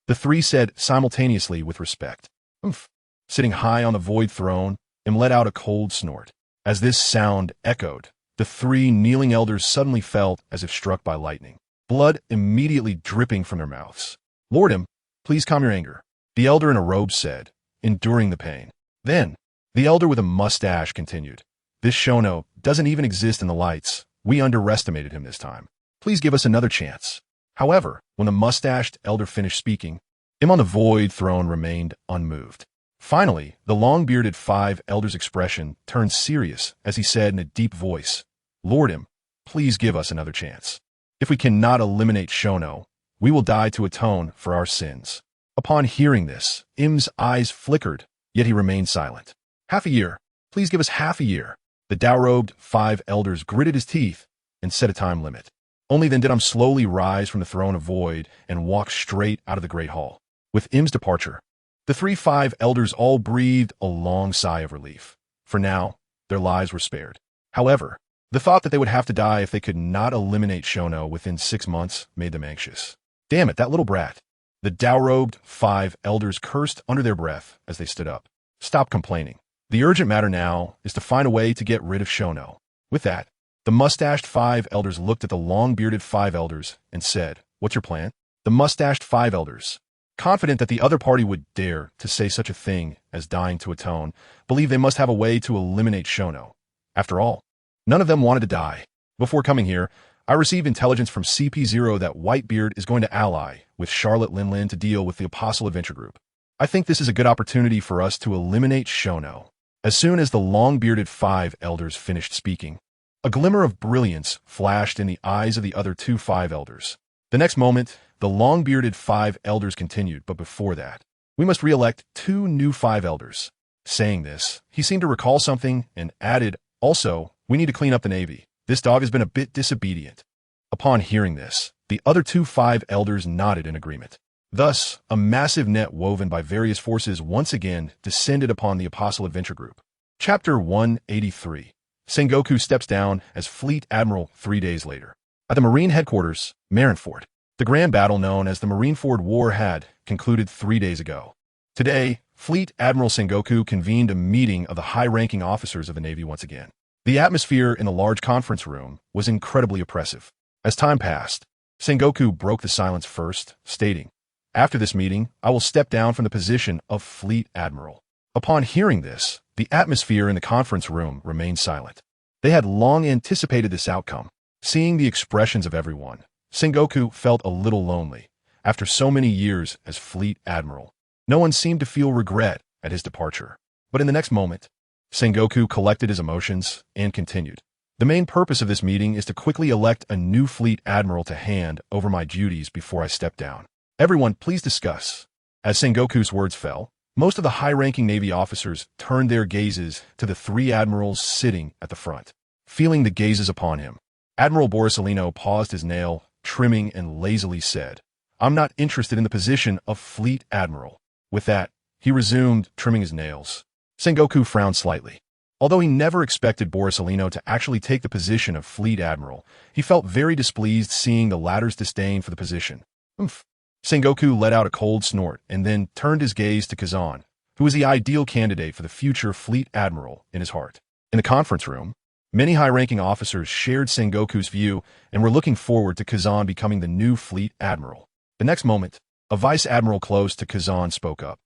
the 3 said simultaneously with respect. "Umph." Sitting high on the Void Throne, and let out a cold snort. As this sound echoed, the 3 kneeling elders suddenly felt as if struck by lightning, blood immediately dripping from their mouths. "Lordum, please calm your anger," the elder in a robe said, enduring the pain. Then, the elder with a mustache continued, "This Shono doesn't even exist in the lights. We underestimated him this time. Please give us another chance." However, when the mustached elder finished speaking, Him on the void throne remained unmoved. Finally, the long-bearded five elders' expression turned serious as he said in a deep voice, Lord Im, please give us another chance. If we cannot eliminate Shono, we will die to atone for our sins. Upon hearing this, Im's eyes flickered, yet he remained silent. Half a year. Please give us half a year. The dow-robed five elders gritted his teeth and set a time limit. Only then did Im slowly rise from the throne of void and walk straight out of the great hall. With Im's departure, the five elders all breathed a long sigh of relief. For now, their lives were spared. However, the thought that they would have to die if they could not eliminate Shono within 6 months made them anxious. Damn it, that little brat. The dow-robed five elders cursed under their breath as they stood up. Stop complaining. The urgent matter now is to find a way to get rid of Shono. With that, the mustached five elders looked at the long-bearded five elders and said, What's your plan? The mustached five elders, confident that the other party would dare to say such a thing as dying to atone, believed they must have a way to eliminate Shono. After all, none of them wanted to die. Before coming here, I received intelligence from CP0 that Whitebeard is going to ally with Charlotte Linlin to deal with the Apostle Adventure Group. I think this is a good opportunity for us to eliminate Shono. As soon as the long-bearded five elders finished speaking, a glimmer of brilliance flashed in the eyes of the other five elders. The next moment, the long-bearded five elders continued, but before that, we must re-elect 2 new five elders. Saying this, he seemed to recall something and added, Also, we need to clean up the Navy. This dog has been a bit disobedient. Upon hearing this, the other five elders nodded in agreement. Thus, a massive net woven by various forces once again descended upon the Apostle Adventure Group. Chapter 183. Sengoku steps down as Fleet Admiral 3 days later. At the Marine headquarters, Marineford, the grand battle known as the Marineford War had concluded 3 days ago. Today, Fleet Admiral Sengoku convened a meeting of the high-ranking officers of the Navy once again. The atmosphere in the large conference room was incredibly oppressive. As time passed, Sengoku broke the silence first, stating, After this meeting, I will step down from the position of Fleet Admiral. Upon hearing this, the atmosphere in the conference room remained silent. They had long anticipated this outcome. Seeing the expressions of everyone, Sengoku felt a little lonely. After so many years as Fleet Admiral, no one seemed to feel regret at his departure. But in the next moment, Sengoku collected his emotions and continued. The main purpose of this meeting is to quickly elect a new Fleet Admiral to hand over my duties before I step down. Everyone, please discuss. As Sengoku's words fell, most of the high-ranking Navy officers turned their gazes to the 3 admirals sitting at the front. Feeling the gazes upon him, Admiral Borisolino paused his nail, trimming and lazily said, I'm not interested in the position of Fleet Admiral. With that, he resumed trimming his nails. Sengoku frowned slightly. Although he never expected Borisolino to actually take the position of Fleet Admiral, he felt very displeased seeing the latter's disdain for the position. Oomph. Sengoku let out a cold snort and then turned his gaze to Kazan, who was the ideal candidate for the future Fleet Admiral in his heart. In the conference room, many high-ranking officers shared Sengoku's view and were looking forward to Kazan becoming the new Fleet Admiral. The next moment, a Vice Admiral close to Kazan spoke up.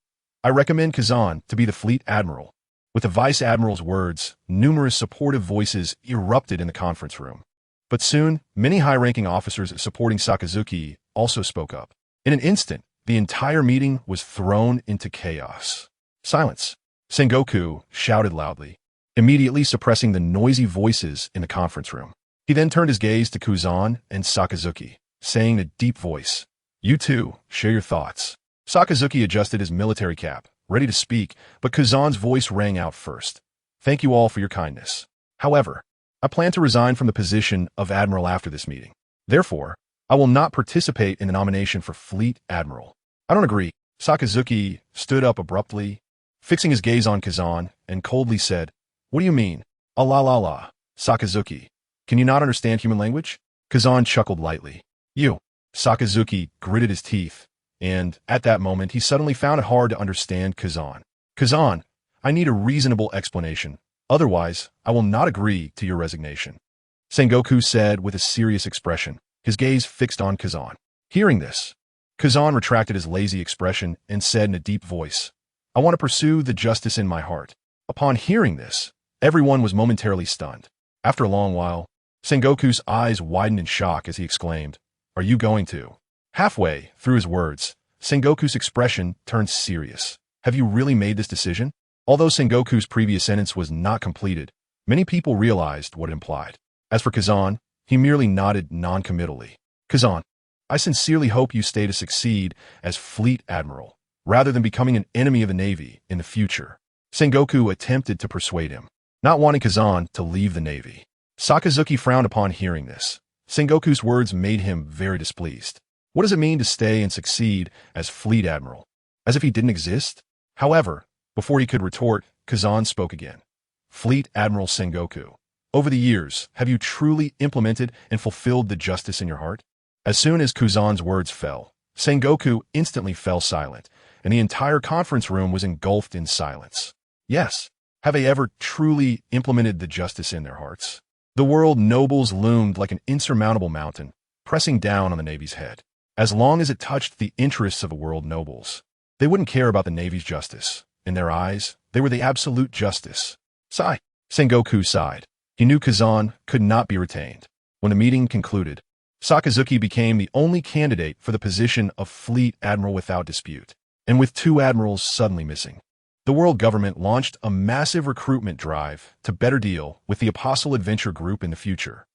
I recommend Kazan to be the Fleet Admiral. With the Vice Admiral's words, numerous supportive voices erupted in the conference room. But soon, many high-ranking officers supporting Sakazuki also spoke up. In an instant, the entire meeting was thrown into chaos. Silence. Sengoku shouted loudly, immediately suppressing the noisy voices in the conference room. He then turned his gaze to Kuzan and Sakazuki, saying in a deep voice, You two, share your thoughts. Sakazuki adjusted his military cap, ready to speak, but Kuzan's voice rang out first. Thank you all for your kindness. However, I plan to resign from the position of Admiral after this meeting. Therefore, I will not participate in the nomination for Fleet Admiral. I don't agree. Sakazuki stood up abruptly, fixing his gaze on Kazan, and coldly said, What do you mean? La. Sakazuki, can you not understand human language? Kazan chuckled lightly. You. Sakazuki gritted his teeth, and at that moment he suddenly found it hard to understand Kazan. Kazan, I need a reasonable explanation. Otherwise, I will not agree to your resignation. Sengoku said with a serious expression, his gaze fixed on Kazan. Hearing this, Kazan retracted his lazy expression and said in a deep voice, I want to pursue the justice in my heart. Upon hearing this, everyone was momentarily stunned. After a long while, Sengoku's eyes widened in shock as he exclaimed, Are you going to? Halfway through his words, Sengoku's expression turned serious. Have you really made this decision? Although Sengoku's previous sentence was not completed, many people realized what it implied. As for Kazan, he merely nodded non-committally. Kazan, I sincerely hope you stay to succeed as Fleet Admiral, rather than becoming an enemy of the Navy in the future. Sengoku attempted to persuade him, not wanting Kazan to leave the Navy. Sakazuki frowned upon hearing this. Sengoku's words made him very displeased. What does it mean to stay and succeed as Fleet Admiral? As if he didn't exist? However, before he could retort, Kazan spoke again. Fleet Admiral Sengoku, over the years, have you truly implemented and fulfilled the justice in your heart? As soon as Kazan's words fell, Sengoku instantly fell silent, and the entire conference room was engulfed in silence. Yes, have they ever truly implemented the justice in their hearts? The world nobles loomed like an insurmountable mountain, pressing down on the Navy's head. As long as it touched the interests of the world nobles, they wouldn't care about the Navy's justice. In their eyes, they were the absolute justice. Sigh. Sengoku sighed. He knew Kazan could not be retained. When the meeting concluded, Sakazuki became the only candidate for the position of Fleet Admiral without dispute. And with 2 admirals suddenly missing, the world government launched a massive recruitment drive to better deal with the Apostle Adventure Group in the future.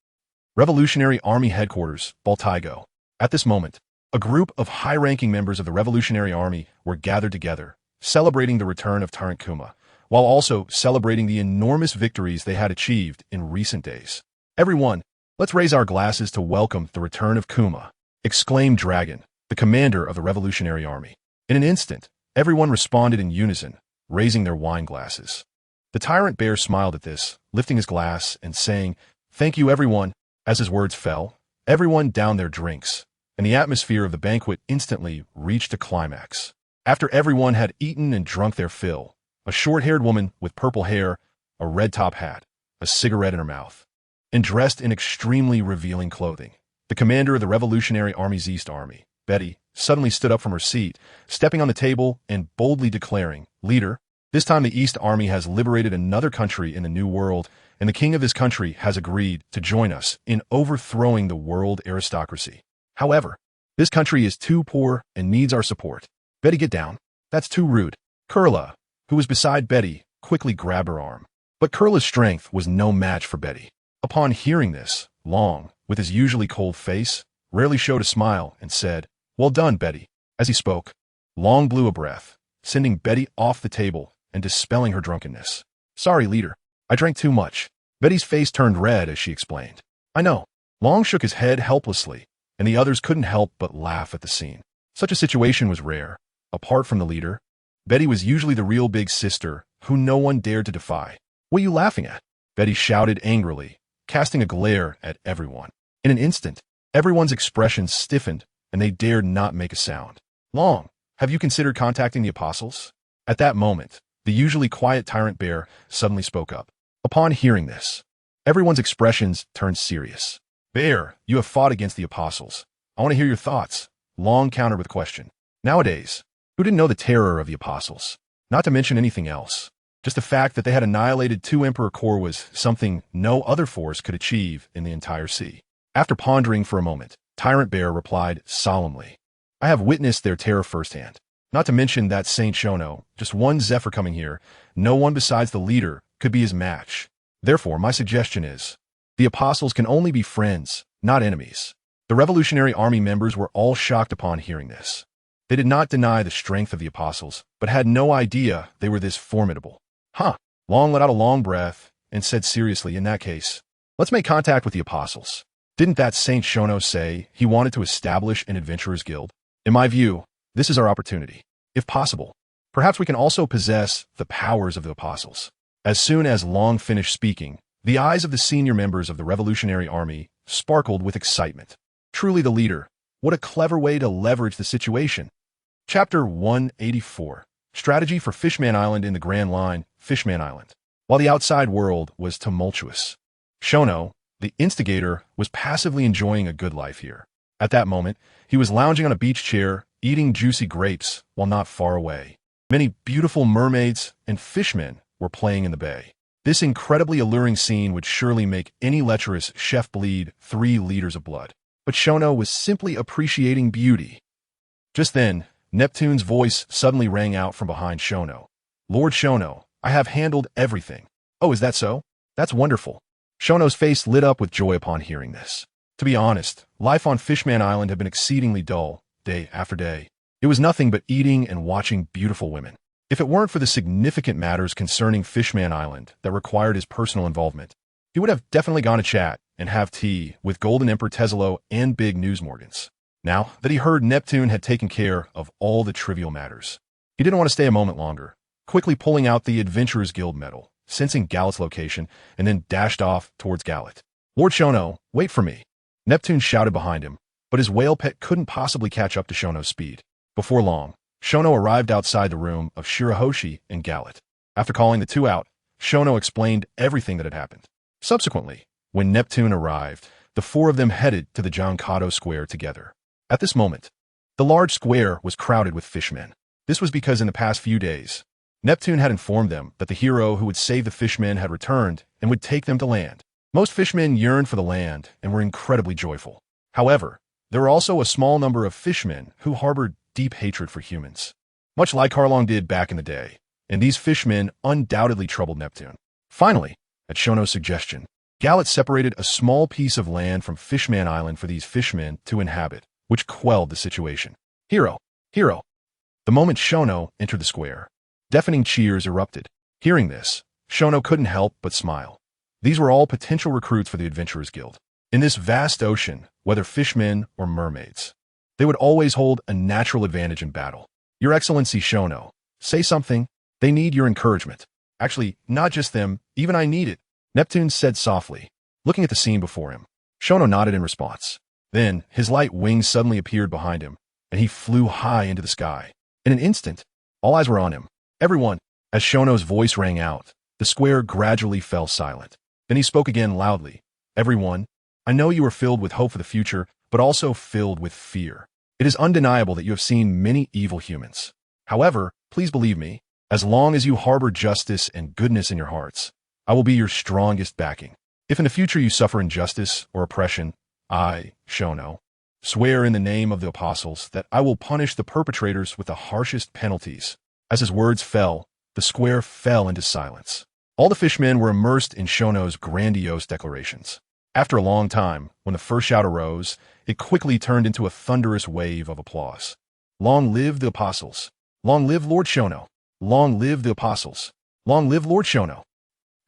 Revolutionary Army Headquarters, Baltigo. At this moment, a group of high-ranking members of the Revolutionary Army were gathered together, celebrating the return of Tyrant Kuma, while also celebrating the enormous victories they had achieved in recent days. Everyone, let's raise our glasses to welcome the return of Kuma, exclaimed Dragon, the commander of the Revolutionary Army. In an instant, everyone responded in unison, raising their wine glasses. The tyrant bear smiled at this, lifting his glass and saying, "Thank you, everyone." As his words fell, everyone downed their drinks, and the atmosphere of the banquet instantly reached a climax. After everyone had eaten and drunk their fill, a short-haired woman with purple hair, a red top hat, a cigarette in her mouth, and dressed in extremely revealing clothing, the commander of the Revolutionary Army's East Army, Betty, suddenly stood up from her seat, stepping on the table and boldly declaring, "Leader, this time the East Army has liberated another country in the New World, and the king of this country has agreed to join us in overthrowing the world aristocracy. However, this country is too poor and needs our support." "Betty, get down. That's too rude." Kurla, who was beside Betty, quickly grabbed her arm. But Kurla's strength was no match for Betty. Upon hearing this, Long, with his usually cold face, rarely showed a smile and said, "Well done, Betty." As he spoke, Long blew a breath, sending Betty off the table and dispelling her drunkenness. "Sorry, leader. I drank too much." Betty's face turned red as she explained. "I know." Long shook his head helplessly, and the others couldn't help but laugh at the scene. Such a situation was rare. Apart from the leader, Betty was usually the real big sister who no one dared to defy. "What are you laughing at?" Betty shouted angrily, casting a glare at everyone. In an instant, everyone's expressions stiffened, and they dared not make a sound. "Long, have you considered contacting the apostles?" At that moment, the usually quiet tyrant bear suddenly spoke up. Upon hearing this, everyone's expressions turned serious. "Bear, you have fought against the apostles. I want to hear your thoughts." Long countered with a question. Nowadays, who didn't know the terror of the apostles? Not to mention anything else. Just the fact that they had annihilated 2 Emperor Corps was something no other force could achieve in the entire sea. After pondering for a moment, Tyrant Bear replied solemnly, "I have witnessed their terror firsthand. Not to mention that Saint Shono, just one Zephyr coming here, no one besides the leader could be his match. Therefore, my suggestion is, the apostles can only be friends, not enemies." The Revolutionary Army members were all shocked upon hearing this. They did not deny the strength of the apostles, but had no idea they were this formidable. "Huh." Long let out a long breath and said seriously, "In that case, let's make contact with the apostles. Didn't that Saint Shono say he wanted to establish an adventurers guild? In my view, this is our opportunity. If possible, perhaps we can also possess the powers of the apostles." As soon as Long finished speaking, the eyes of the senior members of the Revolutionary Army sparkled with excitement. Truly the leader. What a clever way to leverage the situation. Chapter 184. Strategy for Fishman Island in the Grand Line, Fishman Island. While the outside world was tumultuous, Shono, the instigator, was passively enjoying a good life here. At that moment, he was lounging on a beach chair, eating juicy grapes, while not far away, many beautiful mermaids and fishmen were playing in the bay. This incredibly alluring scene would surely make any lecherous chef bleed 3 liters of blood. But Shono was simply appreciating beauty. Just then, Neptune's voice suddenly rang out from behind Shono. Lord Shono, I have handled everything. Oh, is that so? That's wonderful. Shono's face lit up with joy upon hearing this. To be honest, life on Fishman Island had been exceedingly dull, day after day. It was nothing but eating and watching beautiful women. If it weren't for the significant matters concerning Fishman Island that required his personal involvement, he would have definitely gone to chat and have tea with Golden Emperor Tesalo and Big News Morgans. Now that he heard Neptune had taken care of all the trivial matters, he didn't want to stay a moment longer, quickly pulling out the Adventurers Guild medal, sensing Gallet's location, and then dashed off towards Gallet. Lord Shono, wait for me. Neptune shouted behind him, but his whale pet couldn't possibly catch up to Shono's speed. Before long, Shono arrived outside the room of Shirahoshi and Gallet. After calling the two out, Shono explained everything that had happened. Subsequently, when Neptune arrived, the four of them headed to the Giancato Square together. At this moment, the large square was crowded with fishmen. This was because in the past few days, Neptune had informed them that the hero who would save the fishmen had returned and would take them to land. Most fishmen yearned for the land and were incredibly joyful. However, there were also a small number of fishmen who harbored deep hatred for humans, much like Harlong did back in the day, and these fishmen undoubtedly troubled Neptune. Finally, at Shono's suggestion, Gallet separated a small piece of land from Fishman Island for these fishmen to inhabit, which quelled the situation. Hero! Hero! The moment Shono entered the square, deafening cheers erupted. Hearing this, Shono couldn't help but smile. These were all potential recruits for the Adventurers Guild. In this vast ocean, whether fishmen or mermaids, they would always hold a natural advantage in battle. Your Excellency Shono, say something. They need your encouragement. Actually, not just them, even I need it, Neptune said softly, looking at the scene before him. Shono nodded in response. Then, his light wings suddenly appeared behind him, and he flew high into the sky. In an instant, all eyes were on him. Everyone, as Shono's voice rang out, the square gradually fell silent. Then he spoke again loudly. Everyone, I know you are filled with hope for the future, but also filled with fear. It is undeniable that you have seen many evil humans. However, please believe me, as long as you harbor justice and goodness in your hearts, I will be your strongest backing. If in the future you suffer injustice or oppression, I, Shono, swear in the name of the apostles that I will punish the perpetrators with the harshest penalties. As his words fell, the square fell into silence. All the fishmen were immersed in Shono's grandiose declarations. After a long time, when the first shout arose, it quickly turned into a thunderous wave of applause. Long live the apostles! Long live Lord Shono! Long live the apostles! Long live Lord Shono!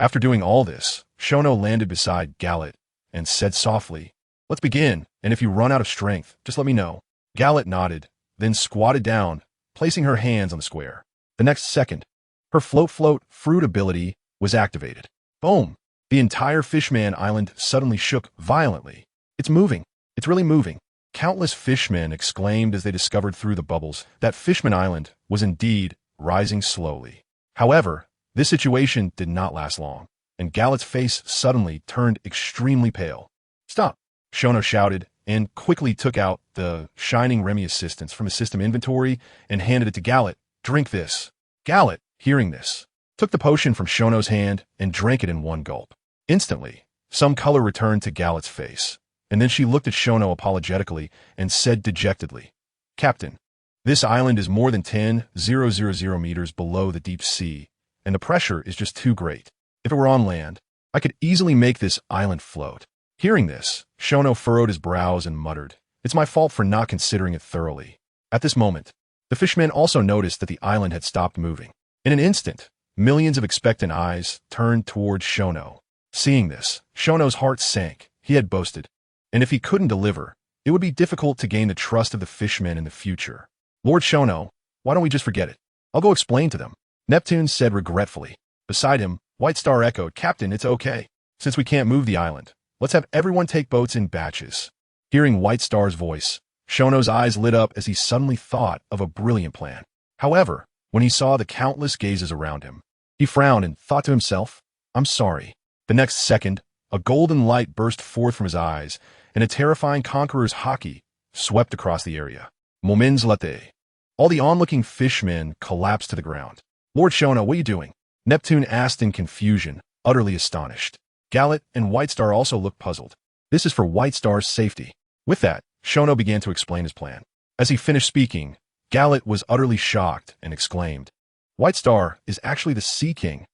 After doing all this, Shono landed beside Gallet and said softly, Let's begin, and if you run out of strength, just let me know. Gallet nodded, then squatted down, placing her hands on the square. The next second, her float fruit ability was activated. Boom! The entire Fishman Island suddenly shook violently. It's moving. It's really moving. Countless fishmen exclaimed as they discovered through the bubbles that Fishman Island was indeed rising slowly. However, this situation did not last long, and Gallet's face suddenly turned extremely pale. Stop! Shono shouted, and quickly took out the Shining Remy Assistance from his system inventory and handed it to Gallet. Drink this. Gallet, hearing this, took the potion from Shono's hand and drank it in one gulp. Instantly, some color returned to Gallet's face, and then she looked at Shono apologetically and said dejectedly, Captain, this island is more than 10,000 meters below the deep sea, and the pressure is just too great. If it were on land, I could easily make this island float. Hearing this, Shono furrowed his brows and muttered, It's my fault for not considering it thoroughly. At this moment, the fishmen also noticed that the island had stopped moving. In an instant, millions of expectant eyes turned towards Shono. Seeing this, Shono's heart sank. He had boasted, and if he couldn't deliver, it would be difficult to gain the trust of the fishmen in the future. Lord Shono, why don't we just forget it? I'll go explain to them. Neptune said regretfully. Beside him, White Star echoed, Captain, it's okay. Since we can't move the island, let's have everyone take boats in batches. Hearing White Star's voice, Shono's eyes lit up as he suddenly thought of a brilliant plan. However, when he saw the countless gazes around him, he frowned and thought to himself, I'm sorry. The next second, a golden light burst forth from his eyes, and a terrifying conqueror's haki swept across the area. Moments latte. All the onlooking fishmen collapsed to the ground. Lord Shono, what are you doing? Neptune asked in confusion, utterly astonished. Gallet and White Star also looked puzzled. This is for White Star's safety. With that, Shono began to explain his plan. As he finished speaking, Gallet was utterly shocked and exclaimed, "White Star is actually the Sea King."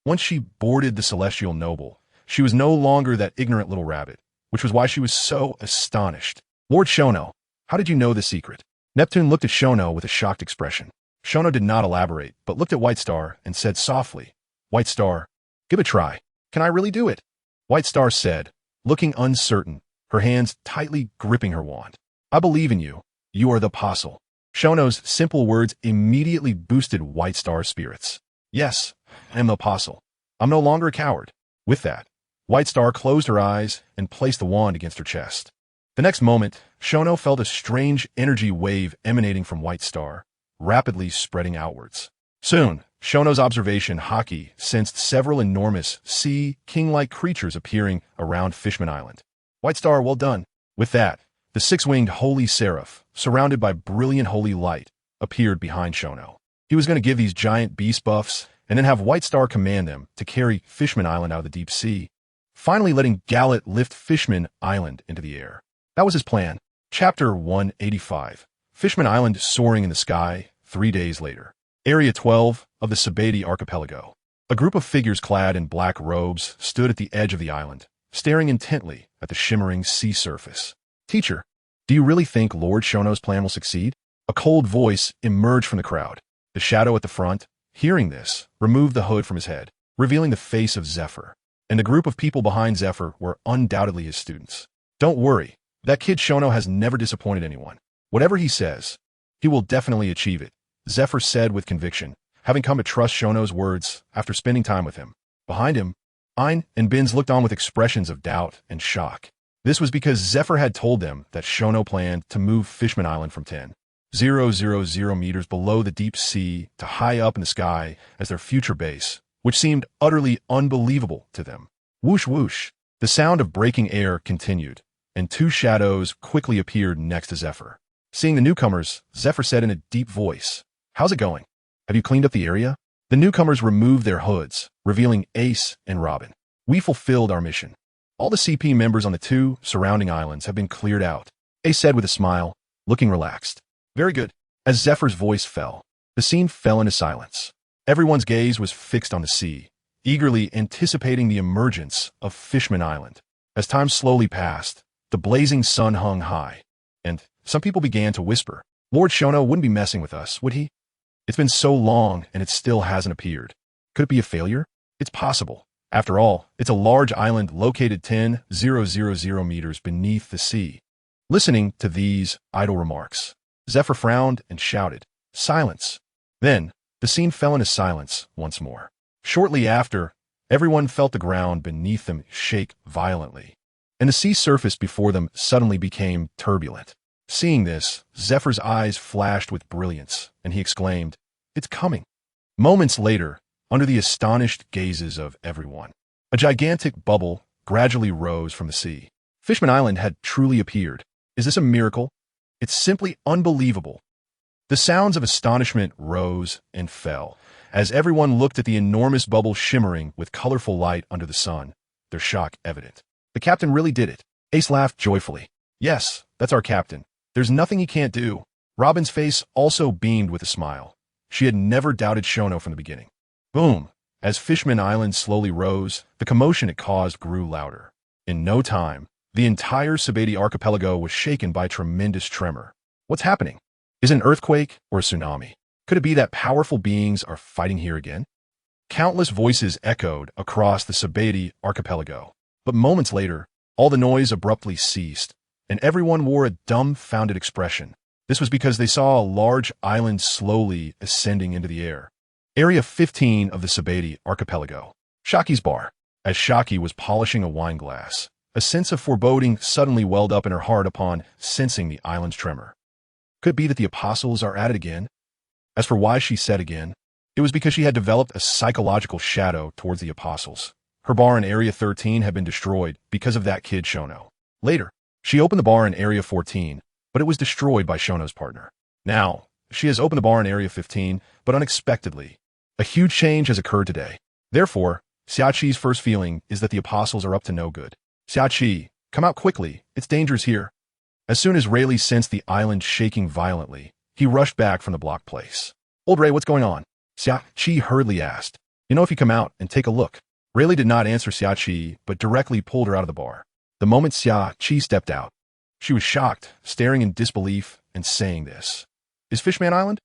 Once she boarded the celestial noble, she was no longer that ignorant little rabbit, which was why she was so astonished. "Lord Shono, how did you know the secret?" Neptune looked at Shono with a shocked expression. Shono did not elaborate, but looked at White Star and said softly, "White Star, give it a try. Can I really do it?" White Star said, looking uncertain, her hands tightly gripping her wand. "I believe in you. You are the apostle." Shono's simple words immediately boosted White Star's spirits. "Yes, I am the apostle. I'm no longer a coward." With that, White Star closed her eyes and placed the wand against her chest. The next moment, Shono felt a strange energy wave emanating from White Star, rapidly spreading outwards. Soon, Shono's observation Haki sensed several enormous sea king-like creatures appearing around Fishman Island. "White Star, well done." With that, the six-winged holy seraph, surrounded by brilliant holy light, appeared behind Shono. He was going to give these giant beast buffs and then have White Star command them to carry Fishman Island out of the deep sea, finally letting Gallet lift Fishman Island into the air. That was his plan. Chapter 185. Fishman Island soaring in the sky 3 days later. Area 12 of the Sabeti Archipelago. A group of figures clad in black robes stood at the edge of the island, staring intently at the shimmering sea surface. "Teacher, do you really think Lord Shono's plan will succeed?" A cold voice emerged from the crowd. The shadow at the front, hearing this, removed the hood from his head, revealing the face of Zephyr. And the group of people behind Zephyr were undoubtedly his students. "Don't worry, that kid Shono has never disappointed anyone. Whatever he says, he will definitely achieve it," Zephyr said with conviction, having come to trust Shono's words after spending time with him. Behind him, Ein and Binz looked on with expressions of doubt and shock. This was because Zephyr had told them that Shono planned to move Fishman Island from 10,000 meters below the deep sea to high up in the sky as their future base, which seemed utterly unbelievable to them. Whoosh whoosh, the sound of breaking air continued, and two shadows quickly appeared next to Zephyr. Seeing the newcomers, Zephyr said in a deep voice, "How's it going? Have you cleaned up the area?" The newcomers removed their hoods, revealing Ace and Robin. "We fulfilled our mission. All the CP members on the 2 surrounding islands have been cleared out," Ace said with a smile, looking relaxed. "Very good." As Zephyr's voice fell, the scene fell into silence. Everyone's gaze was fixed on the sea, eagerly anticipating the emergence of Fishman Island. As time slowly passed, the blazing sun hung high, and some people began to whisper, "Lord Shono wouldn't be messing with us, would he? It's been so long and it still hasn't appeared. Could it be a failure? It's possible. After all, it's a large island located 10,000 meters beneath the sea." Listening to these idle remarks, Zephyr frowned and shouted, "Silence." Then, the scene fell into silence once more. Shortly after, everyone felt the ground beneath them shake violently, and the sea surface before them suddenly became turbulent. Seeing this, Zephyr's eyes flashed with brilliance, and he exclaimed, "It's coming." Moments later, under the astonished gazes of everyone, a gigantic bubble gradually rose from the sea. Fishman Island had truly appeared. Is this a miracle? It's simply unbelievable. The sounds of astonishment rose and fell as everyone looked at the enormous bubble shimmering with colorful light under the sun, their shock evident. "The captain really did it." Ace laughed joyfully. "Yes, that's our captain. There's nothing he can't do." Robin's face also beamed with a smile. She had never doubted Shono from the beginning. Boom! As Fishman Island slowly rose, the commotion it caused grew louder. In no time, the entire Sabeti archipelago was shaken by a tremendous tremor. What's happening? Is it an earthquake or a tsunami? Could it be that powerful beings are fighting here again? Countless voices echoed across the Sabeti archipelago. But moments later, all the noise abruptly ceased, and everyone wore a dumbfounded expression. This was because they saw a large island slowly ascending into the air. Area 15 of the Sabeti archipelago. Shaki's bar. As Shaki was polishing a wine glass, a sense of foreboding suddenly welled up in her heart upon sensing the island's tremor. Could it be that the apostles are at it again? As for why she said again, it was because she had developed a psychological shadow towards the apostles. Her bar in Area 13 had been destroyed because of that kid Shono. Later, she opened the bar in Area 14, but it was destroyed by Shono's partner. Now, she has opened the bar in Area 15, but unexpectedly, a huge change has occurred today. Therefore, Xiaoqi's first feeling is that the apostles are up to no good. "Xiaoqi, come out quickly. It's dangerous here." As soon as Rayleigh sensed the island shaking violently, He rushed back from the blocked place. "Old Ray, what's going on?" Xiao hurriedly asked. "You know, if you come out and take a look." Rayleigh did not answer Xiao, but directly pulled her out of the bar. The moment Xiao stepped out, she was shocked, staring in disbelief and saying this. "Is Fishman Island?"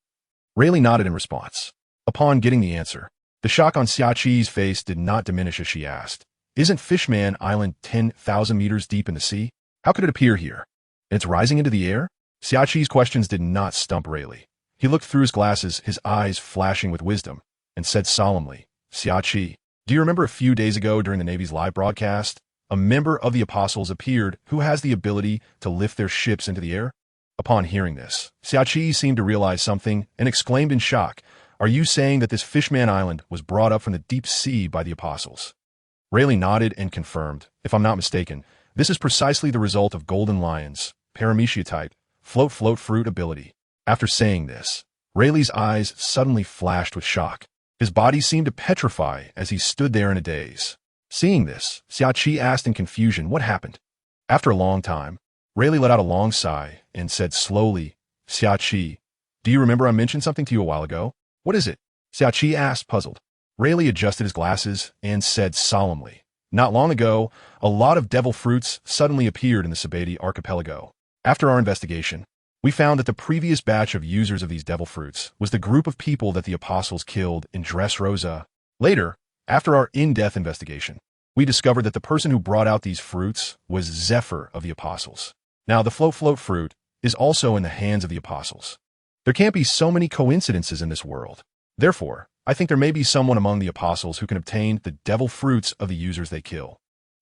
Rayleigh nodded in response. Upon getting the answer, the shock on Xiao's face did not diminish as she asked, "Isn't Fishman Island 10,000 meters deep in the sea? How could it appear here? And it's rising into the air?" Xiao's questions did not stump Rayleigh. He looked through his glasses, his eyes flashing with wisdom, and said solemnly, "Xiao, do you remember a few days ago during the Navy's live broadcast? A member of the Apostles appeared who has the ability to lift their ships into the air?" Upon hearing this, Xiao seemed to realize something and exclaimed in shock, "Are you saying that this Fishman Island was brought up from the deep sea by the Apostles?" Rayleigh nodded and confirmed, "If I'm not mistaken, this is precisely the result of Golden Lion's paramecia type float fruit ability." After saying this, Rayleigh's eyes suddenly flashed with shock. His body seemed to petrify as he stood there in a daze. Seeing this, Xiao asked in confusion what happened. After a long time, Rayleigh let out a long sigh and said slowly, "Xiao, do you remember I mentioned something to you a while ago?" "What is it?" Xiao asked, puzzled. Rayleigh adjusted his glasses and said solemnly, "Not long ago, a lot of devil fruits suddenly appeared in the Sabati archipelago. After our investigation, we found that the previous batch of users of these devil fruits was the group of people that the Apostles killed in Dressrosa. Later, after our in-depth investigation, we discovered that the person who brought out these fruits was Zephyr of the Apostles. Now, the float fruit is also in the hands of the Apostles. There can't be so many coincidences in this world. Therefore, I think there may be someone among the Apostles who can obtain the devil fruits of the users they kill."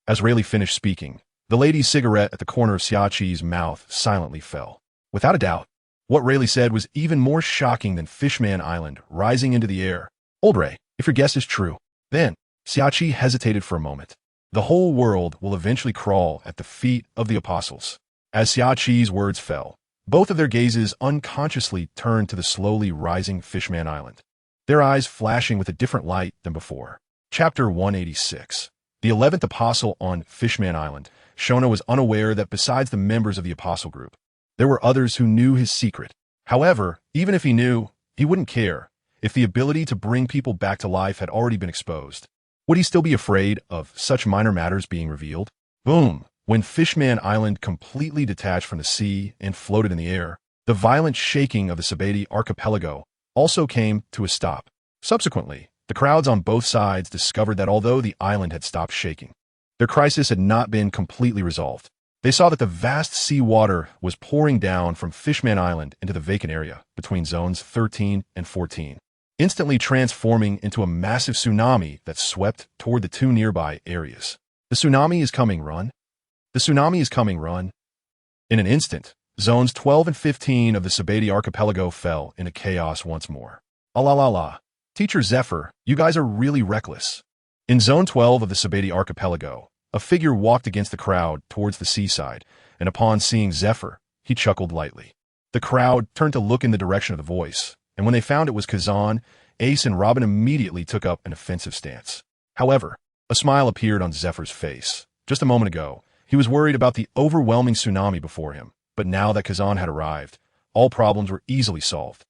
As Rayleigh finished speaking, the lady's cigarette at the corner of Xiao's mouth silently fell. Without a doubt, what Rayleigh said was even more shocking than Fishman Island rising into the air. "Old Ray, if your guess is true, then," Xiao hesitated for a moment, "the whole world will eventually crawl at the feet of the Apostles." As Xiao's words fell, both of their gazes unconsciously turned to the slowly rising Fishman Island, their eyes flashing with a different light than before. Chapter 186. The 11th Apostle on Fishman Island. Shona was unaware that besides the members of the Apostle group, there were others who knew his secret. However, even if he knew, he wouldn't care if the ability to bring people back to life had already been exposed. Would he still be afraid of such minor matters being revealed? Boom! When Fishman Island completely detached from the sea and floated in the air, the violent shaking of the Sabati archipelago also came to a stop. Subsequently, the crowds on both sides discovered that although the island had stopped shaking, their crisis had not been completely resolved. They saw that the vast sea water was pouring down from Fishman Island into the vacant area between zones 13 and 14, instantly transforming into a massive tsunami that swept toward the two nearby areas. "The tsunami is coming, run. The tsunami is coming, run." In an instant, zones 12 and 15 of the Sabati archipelago fell into chaos once more. "La. Teacher Zephyr, you guys are really reckless." In zone 12 of the Sabati archipelago, a figure walked against the crowd towards the seaside, and upon seeing Zephyr, he chuckled lightly. The crowd turned to look in the direction of the voice, and when they found it was Kazan, Ace and Robin immediately took up an offensive stance. However, a smile appeared on Zephyr's face. Just a moment ago, he was worried about the overwhelming tsunami before him, but now that Kazan had arrived, all problems were easily solved.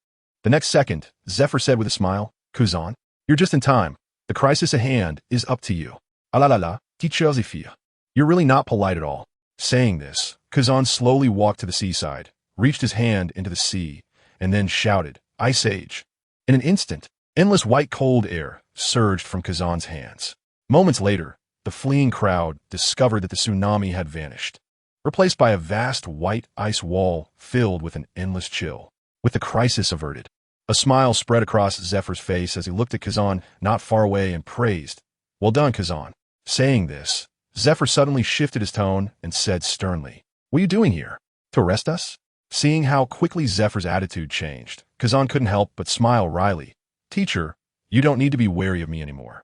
The next second, Zephyr said with a smile, "Kazan, you're just in time. The crisis at hand is up to you." "La, teacher Zephyr. You're really not polite at all." Saying this, Kazan slowly walked to the seaside, reached his hand into the sea, and then shouted, "Ice Age." In an instant, endless white cold air surged from Kazan's hands. Moments later, the fleeing crowd discovered that the tsunami had vanished, replaced by a vast white ice wall filled with an endless chill. With the crisis averted, a smile spread across Zephyr's face as he looked at Kazan not far away and praised, "Well done, Kazan." Saying this, Zephyr suddenly shifted his tone and said sternly, "What are you doing here? To arrest us?" Seeing how quickly Zephyr's attitude changed, Kazan couldn't help but smile wryly. "Teacher, you don't need to be wary of me anymore.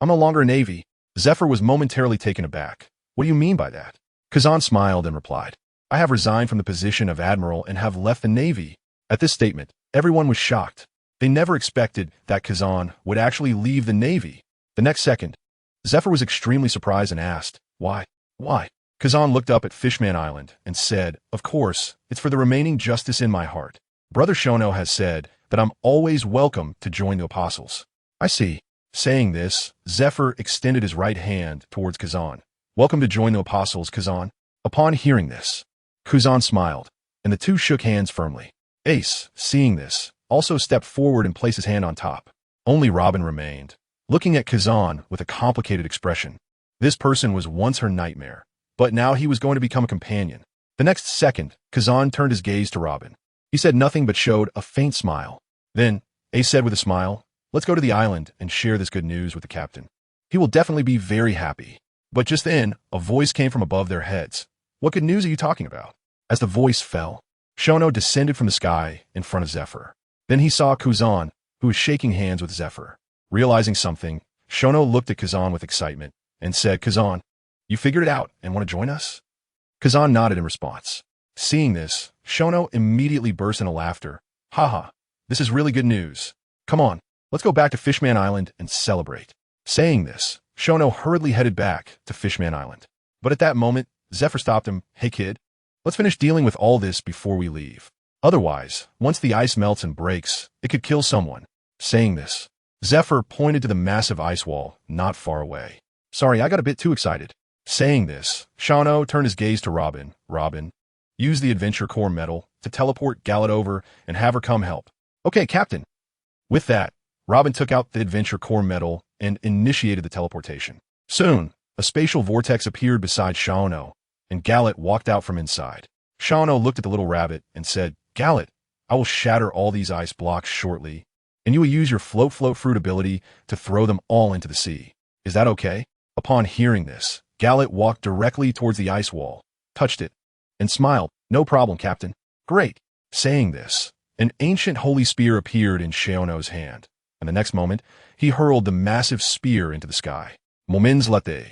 I'm no longer a Navy." Zephyr was momentarily taken aback. "What do you mean by that?" Kazan smiled and replied, "I have resigned from the position of Admiral and have left the Navy." At this statement, everyone was shocked. They never expected that Kazan would actually leave the Navy. The next second, Zephyr was extremely surprised and asked, "Why? Why?" Kazan looked up at Fishman Island and said, "Of course, it's for the remaining justice in my heart." Brother Shono has said that I'm always welcome to join the apostles. I see. Saying this, Zephyr extended his right hand towards Kazan. Welcome to join the apostles, Kazan. Upon hearing this, Kazan smiled, and the two shook hands firmly. Ace, seeing this, also stepped forward and placed his hand on top. Only Robin remained, looking at Kazan with a complicated expression. This person was once her nightmare, but now he was going to become a companion. The next second, Kazan turned his gaze to Robin. He said nothing but showed a faint smile. Then, Ace said with a smile, let's go to the island and share this good news with the captain. He will definitely be very happy. But just then, a voice came from above their heads. What good news are you talking about? As the voice fell, Shono descended from the sky in front of Zephyr. Then he saw Kazan, who was shaking hands with Zephyr. Realizing something, Shono looked at Kazan with excitement and said, Kazan, you figured it out and want to join us? Kazan nodded in response. Seeing this, Shono immediately burst into laughter. Haha, this is really good news. Come on, let's go back to Fishman Island and celebrate. Saying this, Shono hurriedly headed back to Fishman Island. But at that moment, Zephyr stopped him. Hey kid, let's finish dealing with all this before we leave. Otherwise, once the ice melts and breaks, it could kill someone. Saying this, Zephyr pointed to the massive ice wall not far away. Sorry, I got a bit too excited. Saying this, Shono turned his gaze to Robin. Robin, use the Adventure Core medal to teleport Gallet over and have her come help. Okay, Captain. With that, Robin took out the Adventure Core medal and initiated the teleportation. Soon, a spatial vortex appeared beside Shono, and Gallet walked out from inside. Shono looked at the little rabbit and said, Gallet, I will shatter all these ice blocks shortly, and you will use your float fruit ability to throw them all into the sea. Is that okay? Upon hearing this, Gallet walked directly towards the ice wall, touched it, and smiled. No problem, Captain. Great. Saying this, an ancient holy spear appeared in Shono's hand, and the next moment, he hurled the massive spear into the sky. Moments later,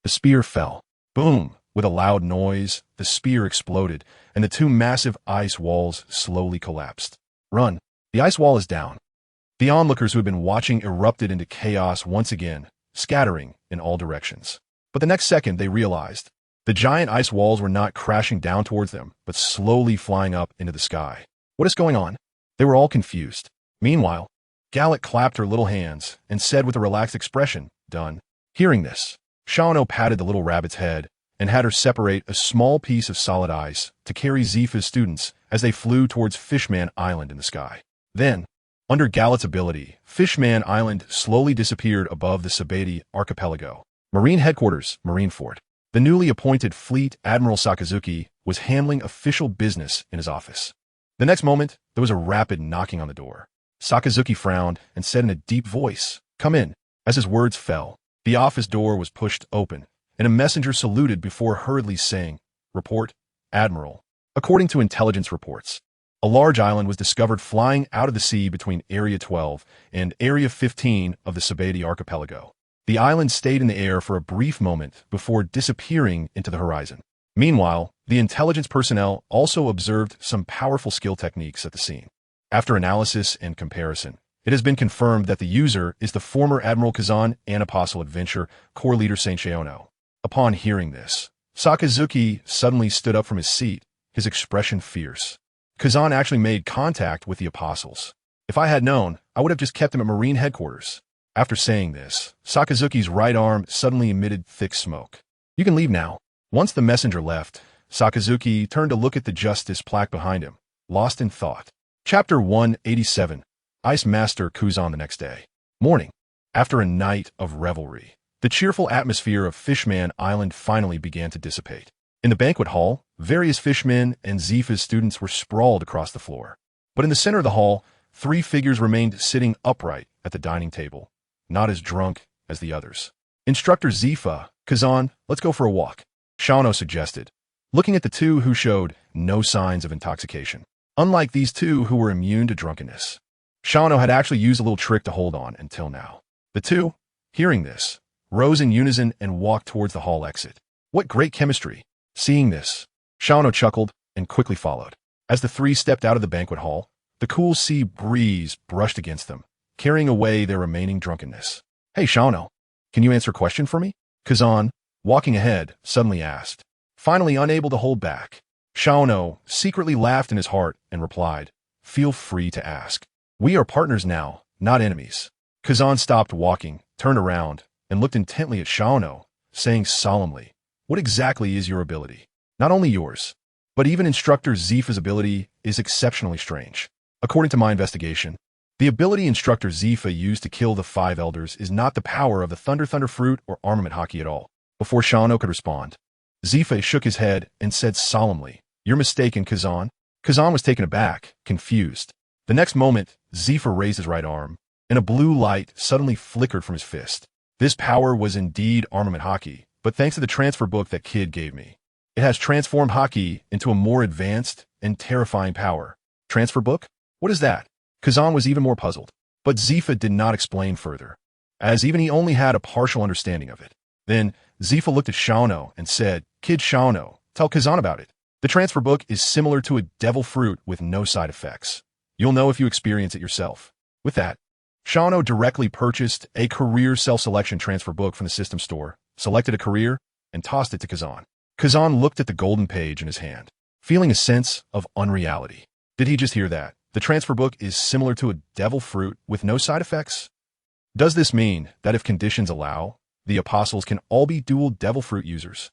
the spear fell. Boom! With a loud noise, the spear exploded, and the two massive ice walls slowly collapsed. Run! The ice wall is down. The onlookers who had been watching erupted into chaos once again, scattering in all directions. But the next second, they realized the giant ice walls were not crashing down towards them, but slowly flying up into the sky. What is going on? They were all confused. Meanwhile, Gallet clapped her little hands and said with a relaxed expression, done. Hearing this, Shono patted the little rabbit's head and had her separate a small piece of solid ice to carry Zifa's students as they flew towards Fishman Island in the sky. Then, under Gallet's ability, Fishman Island slowly disappeared above the Sabati archipelago. Marine Headquarters, Marineford. The newly appointed Fleet Admiral Sakazuki was handling official business in his office. The next moment, there was a rapid knocking on the door. Sakazuki frowned and said in a deep voice, "Come in." As his words fell, the office door was pushed open, and a messenger saluted before hurriedly saying, "Report, Admiral." According to intelligence reports, a large island was discovered flying out of the sea between Area 12 and Area 15 of the Sabati archipelago. The island stayed in the air for a brief moment before disappearing into the horizon. Meanwhile, the intelligence personnel also observed some powerful skill techniques at the scene. After analysis and comparison, it has been confirmed that the user is the former Admiral Kazan and Apostle Adventure Corps Leader Saint Xiao. Upon hearing this, Sakazuki suddenly stood up from his seat, his expression fierce. Kazan actually made contact with the apostles. If I had known, I would have just kept him at Marine Headquarters. After saying this, Sakazuki's right arm suddenly emitted thick smoke. You can leave now. Once the messenger left, Sakazuki turned to look at the justice plaque behind him, lost in thought. Chapter 187. Ice Master Kuzan the next day. Morning. After a night of revelry, the cheerful atmosphere of Fishman Island finally began to dissipate. In the banquet hall, various fishmen and Zifa's students were sprawled across the floor. But in the center of the hall, three figures remained sitting upright at the dining table, not as drunk as the others. Instructor Zifa, Kazan, let's go for a walk, Shano suggested, looking at the two who showed no signs of intoxication. Unlike these two who were immune to drunkenness, Shano had actually used a little trick to hold on until now. The two, hearing this, rose in unison and walked towards the hall exit. What great chemistry! Seeing this, Shano chuckled and quickly followed. As the three stepped out of the banquet hall, the cool sea breeze brushed against them, carrying away their remaining drunkenness. Hey, Shano, can you answer a question for me? Kazan, walking ahead, suddenly asked. Finally unable to hold back, Shano secretly laughed in his heart and replied, feel free to ask. We are partners now, not enemies. Kazan stopped walking, turned around, and looked intently at Xiao, saying solemnly, "What exactly is your ability? Not only yours, but even Instructor Zifa's ability is exceptionally strange. According to my investigation, the ability Instructor Zifa used to kill the 5 elders is not the power of the Thunder Fruit or armament hockey at all." Before Xiao could respond, Zifa shook his head and said solemnly, "You're mistaken, Kazan." Kazan was taken aback, confused. The next moment, Zifa raised his right arm, and a blue light suddenly flickered from his fist. This power was indeed armament hockey, but thanks to the transfer book that kid gave me, it has transformed hockey into a more advanced and terrifying power. Transfer book? What is that? Kazan was even more puzzled, but Zifa did not explain further, as even he only had a partial understanding of it. Then, Zifa looked at Xiao and said, "Kid Xiao, tell Kazan about it. The transfer book is similar to a devil fruit with no side effects. You'll know if you experience it yourself." With that, Xiao directly purchased a career self-selection transfer book from the system store, selected a career, and tossed it to Kazan. Kazan looked at the golden page in his hand, feeling a sense of unreality. Did he just hear that? The transfer book is similar to a devil fruit with no side effects? Does this mean that if conditions allow, the apostles can all be dual devil fruit users?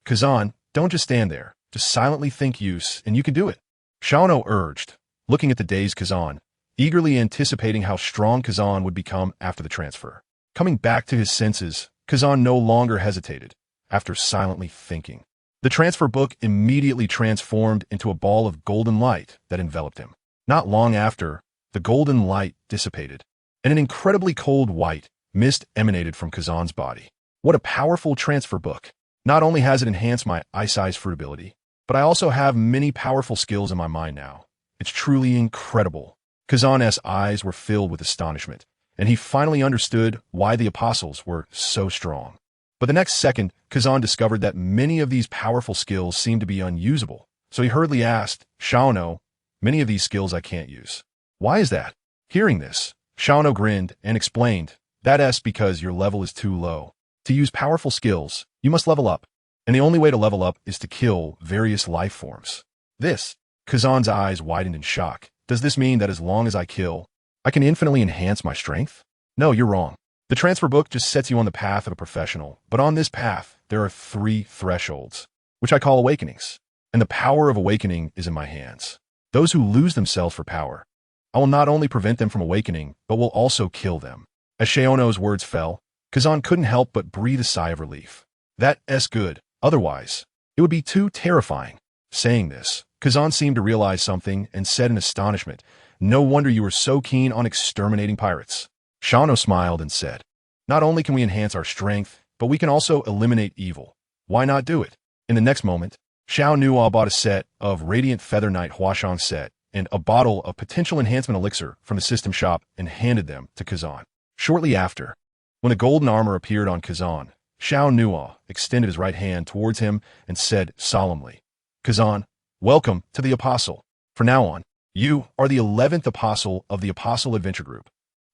Kazan, don't just stand there. Just silently think use, and you can do it. Xiao urged, looking at the dazed Kazan, eagerly anticipating how strong Kazan would become after the transfer. Coming back to his senses, Kazan no longer hesitated, after silently thinking. The transfer book immediately transformed into a ball of golden light that enveloped him. Not long after, the golden light dissipated, and an incredibly cold white mist emanated from Kazan's body. What a powerful transfer book! Not only has it enhanced my ice fruit ability, but I also have many powerful skills in my mind now. It's truly incredible. Kazan's eyes were filled with astonishment, and he finally understood why the apostles were so strong. But the next second, Kazan discovered that many of these powerful skills seemed to be unusable. So he hurriedly asked, "Xiao, many of these skills I can't use. Why is that?" Hearing this, Xiao grinned and explained, "That's because your level is too low. To use powerful skills, you must level up. And the only way to level up is to kill various life forms." This, Kazan's eyes widened in shock. Does this mean that as long as I kill, I can infinitely enhance my strength? No, you're wrong. The transfer book just sets you on the path of a professional, but on this path, there are 3 thresholds, which I call awakenings, and the power of awakening is in my hands. Those who lose themselves for power, I will not only prevent them from awakening, but will also kill them. As Xiao's words fell, Kazan couldn't help but breathe a sigh of relief. That's good, otherwise, it would be too terrifying. Saying this, Kazan seemed to realize something and said in astonishment, "No wonder you were so keen on exterminating pirates." Xiao smiled and said, "Not only can we enhance our strength, but we can also eliminate evil. Why not do it?" In the next moment, Xiao bought a set of Radiant Feather Knight Huashang set and a bottle of Potential Enhancement Elixir from the system shop and handed them to Kazan. Shortly after, when a golden armor appeared on Kazan, Xiao extended his right hand towards him and said solemnly, "Kazan, welcome to the Apostle. From now on, you are the 11th Apostle of the Apostle Adventure Group."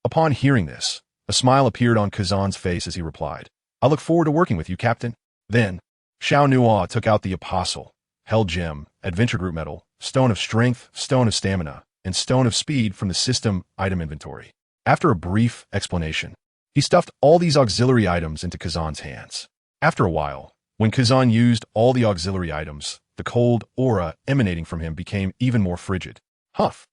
Upon hearing this, a smile appeared on Kazan's face as he replied, "I look forward to working with you, Captain." Then, Xiao took out the Apostle, Hell Gem, Adventure Group Medal, Stone of Strength, Stone of Stamina, and Stone of Speed from the system item inventory. After a brief explanation, he stuffed all these auxiliary items into Kazan's hands. After a while, when Kazan used all the auxiliary items, the cold aura emanating from him became even more frigid. Huff!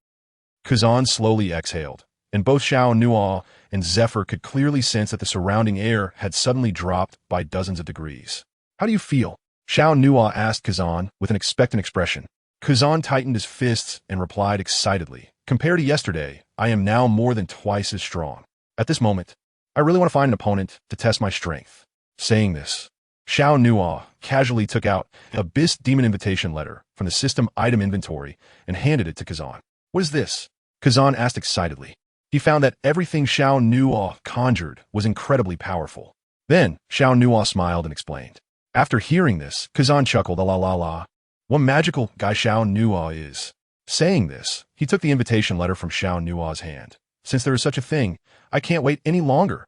Kazan slowly exhaled, and both Xiao and Zephyr could clearly sense that the surrounding air had suddenly dropped by dozens of degrees. "How do you feel?" Xiao asked Kazan with an expectant expression. Kazan tightened his fists and replied excitedly, "Compared to yesterday, I am now more than twice as strong. At this moment, I really want to find an opponent to test my strength." Saying this, Xiao casually took out an Abyss Demon invitation letter from the system item inventory and handed it to Kazan. "What is this?" Kazan asked excitedly. He found that everything Xiao conjured was incredibly powerful. Then, Xiao smiled and explained. After hearing this, Kazan chuckled, "La la la. What magical guy Xiao is." Saying this, he took the invitation letter from Xiao hand. "Since there is such a thing, I can't wait any longer."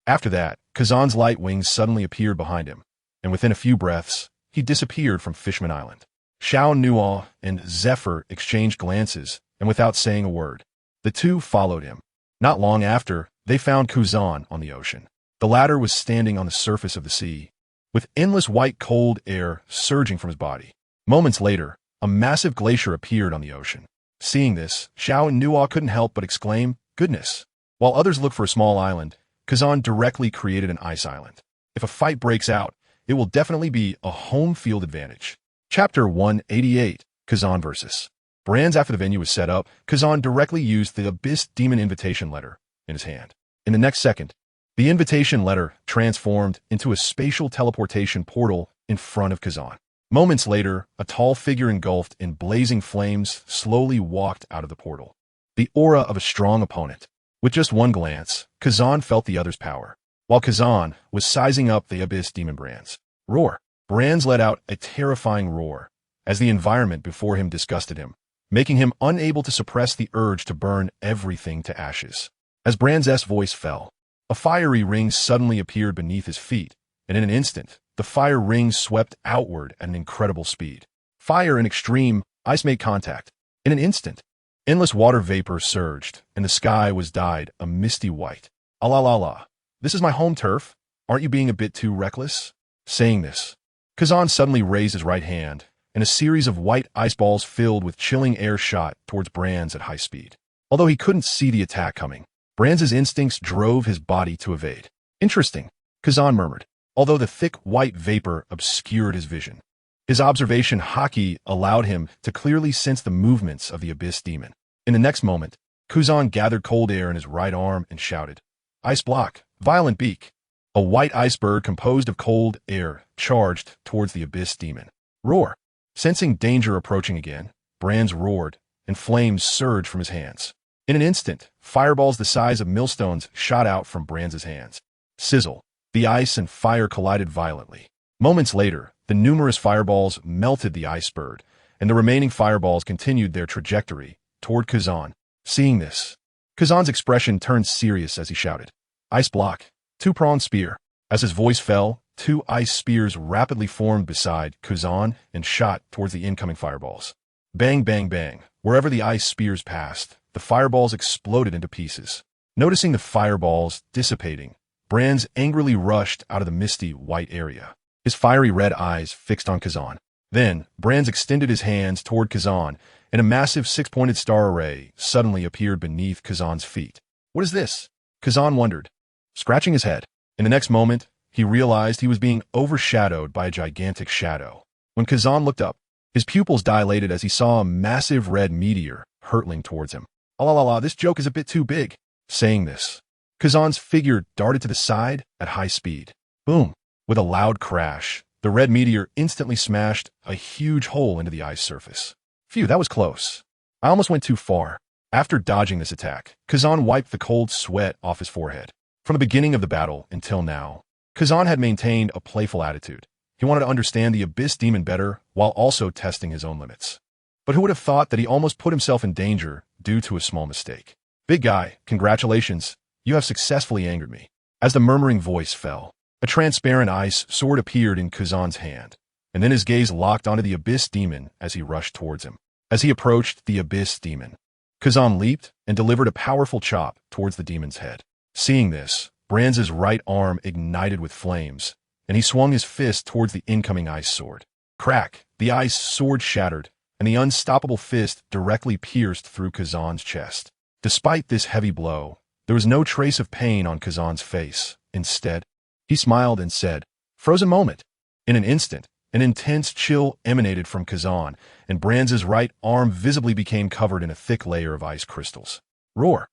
After that, Kazan's light wings suddenly appeared behind him, and within a few breaths, he disappeared from Fishman Island. Xiao and Zephyr exchanged glances and without saying a word, the two followed him. Not long after, they found Kuzan on the ocean. The latter was standing on the surface of the sea, with endless white cold air surging from his body. Moments later, a massive glacier appeared on the ocean. Seeing this, Xiao and Nuothe couldn't help but exclaim, "Goodness!" While others looked for a small island, Kazan directly created an ice island. If a fight breaks out, it will definitely be a home field advantage. Chapter 188, Kazan vs. Brands. After the venue was set up, Kazan directly used the Abyss Demon invitation letter in his hand. In the next second, the invitation letter transformed into a spatial teleportation portal in front of Kazan. Moments later, a tall figure engulfed in blazing flames slowly walked out of the portal. The aura of a strong opponent. With just one glance, Kazan felt the other's power. While Kazan was sizing up the Abyss Demon Brands. Roar. Brands let out a terrifying roar, as the environment before him disgusted him, making him unable to suppress the urge to burn everything to ashes. As Brands' voice fell, a fiery ring suddenly appeared beneath his feet, and in an instant, the fire ring swept outward at an incredible speed. Fire and extreme ice made contact. In an instant, endless water vapor surged, and the sky was dyed a misty white. "Allah la la. This is my home turf. Aren't you being a bit too reckless?" Saying this, Kazan suddenly raised his right hand, and a series of white ice balls filled with chilling air shot towards Brands at high speed. Although he couldn't see the attack coming, Brands' instincts drove his body to evade. "Interesting," Kazan murmured, although the thick white vapor obscured his vision. His observation haki allowed him to clearly sense the movements of the Abyss Demon. In the next moment, Kazan gathered cold air in his right arm and shouted, "Ice block, violent beak." A white ice bird composed of cold air charged towards the Abyss Demon. Roar. Sensing danger approaching again, Brands roared, and flames surged from his hands. In an instant, fireballs the size of millstones shot out from Brands' hands. Sizzle. The ice and fire collided violently. Moments later, the numerous fireballs melted the ice bird, and the remaining fireballs continued their trajectory toward Kazan. Seeing this, Kazan's expression turned serious as he shouted, "Ice block, two-pronged spear." As his voice fell, two ice spears rapidly formed beside Kazan and shot towards the incoming fireballs. Bang, bang, bang. Wherever the ice spears passed, the fireballs exploded into pieces. Noticing the fireballs dissipating, Brands angrily rushed out of the misty white area, his fiery red eyes fixed on Kazan. Then, Brands extended his hands toward Kazan, and a massive six-pointed star array suddenly appeared beneath Kazan's feet. "What is this?" Kazan wondered, scratching his head. In the next moment, he realized he was being overshadowed by a gigantic shadow. When Kazan looked up, his pupils dilated as he saw a massive red meteor hurtling towards him. "Oh la la la, this joke is a bit too big." Saying this, Kazan's figure darted to the side at high speed. Boom! With a loud crash, the red meteor instantly smashed a huge hole into the ice surface. Phew, that was close. I almost went too far. After dodging this attack, Kazan wiped the cold sweat off his forehead. From the beginning of the battle until now, Kazan had maintained a playful attitude. He wanted to understand the Abyss Demon better while also testing his own limits. But who would have thought that he almost put himself in danger due to a small mistake? "Big guy, congratulations. You have successfully angered me." As the murmuring voice fell, a transparent ice sword appeared in Kazan's hand, and then his gaze locked onto the Abyss Demon as he rushed towards him. As he approached the Abyss Demon, Kazan leaped and delivered a powerful chop towards the demon's head. Seeing this, Brands' right arm ignited with flames, and he swung his fist towards the incoming ice sword. Crack! The ice sword shattered, and the unstoppable fist directly pierced through Kazan's chest. Despite this heavy blow, there was no trace of pain on Kazan's face. Instead, he smiled and said, "Frozen moment." In an instant, an intense chill emanated from Kazan, and Brands' right arm visibly became covered in a thick layer of ice crystals. Roar!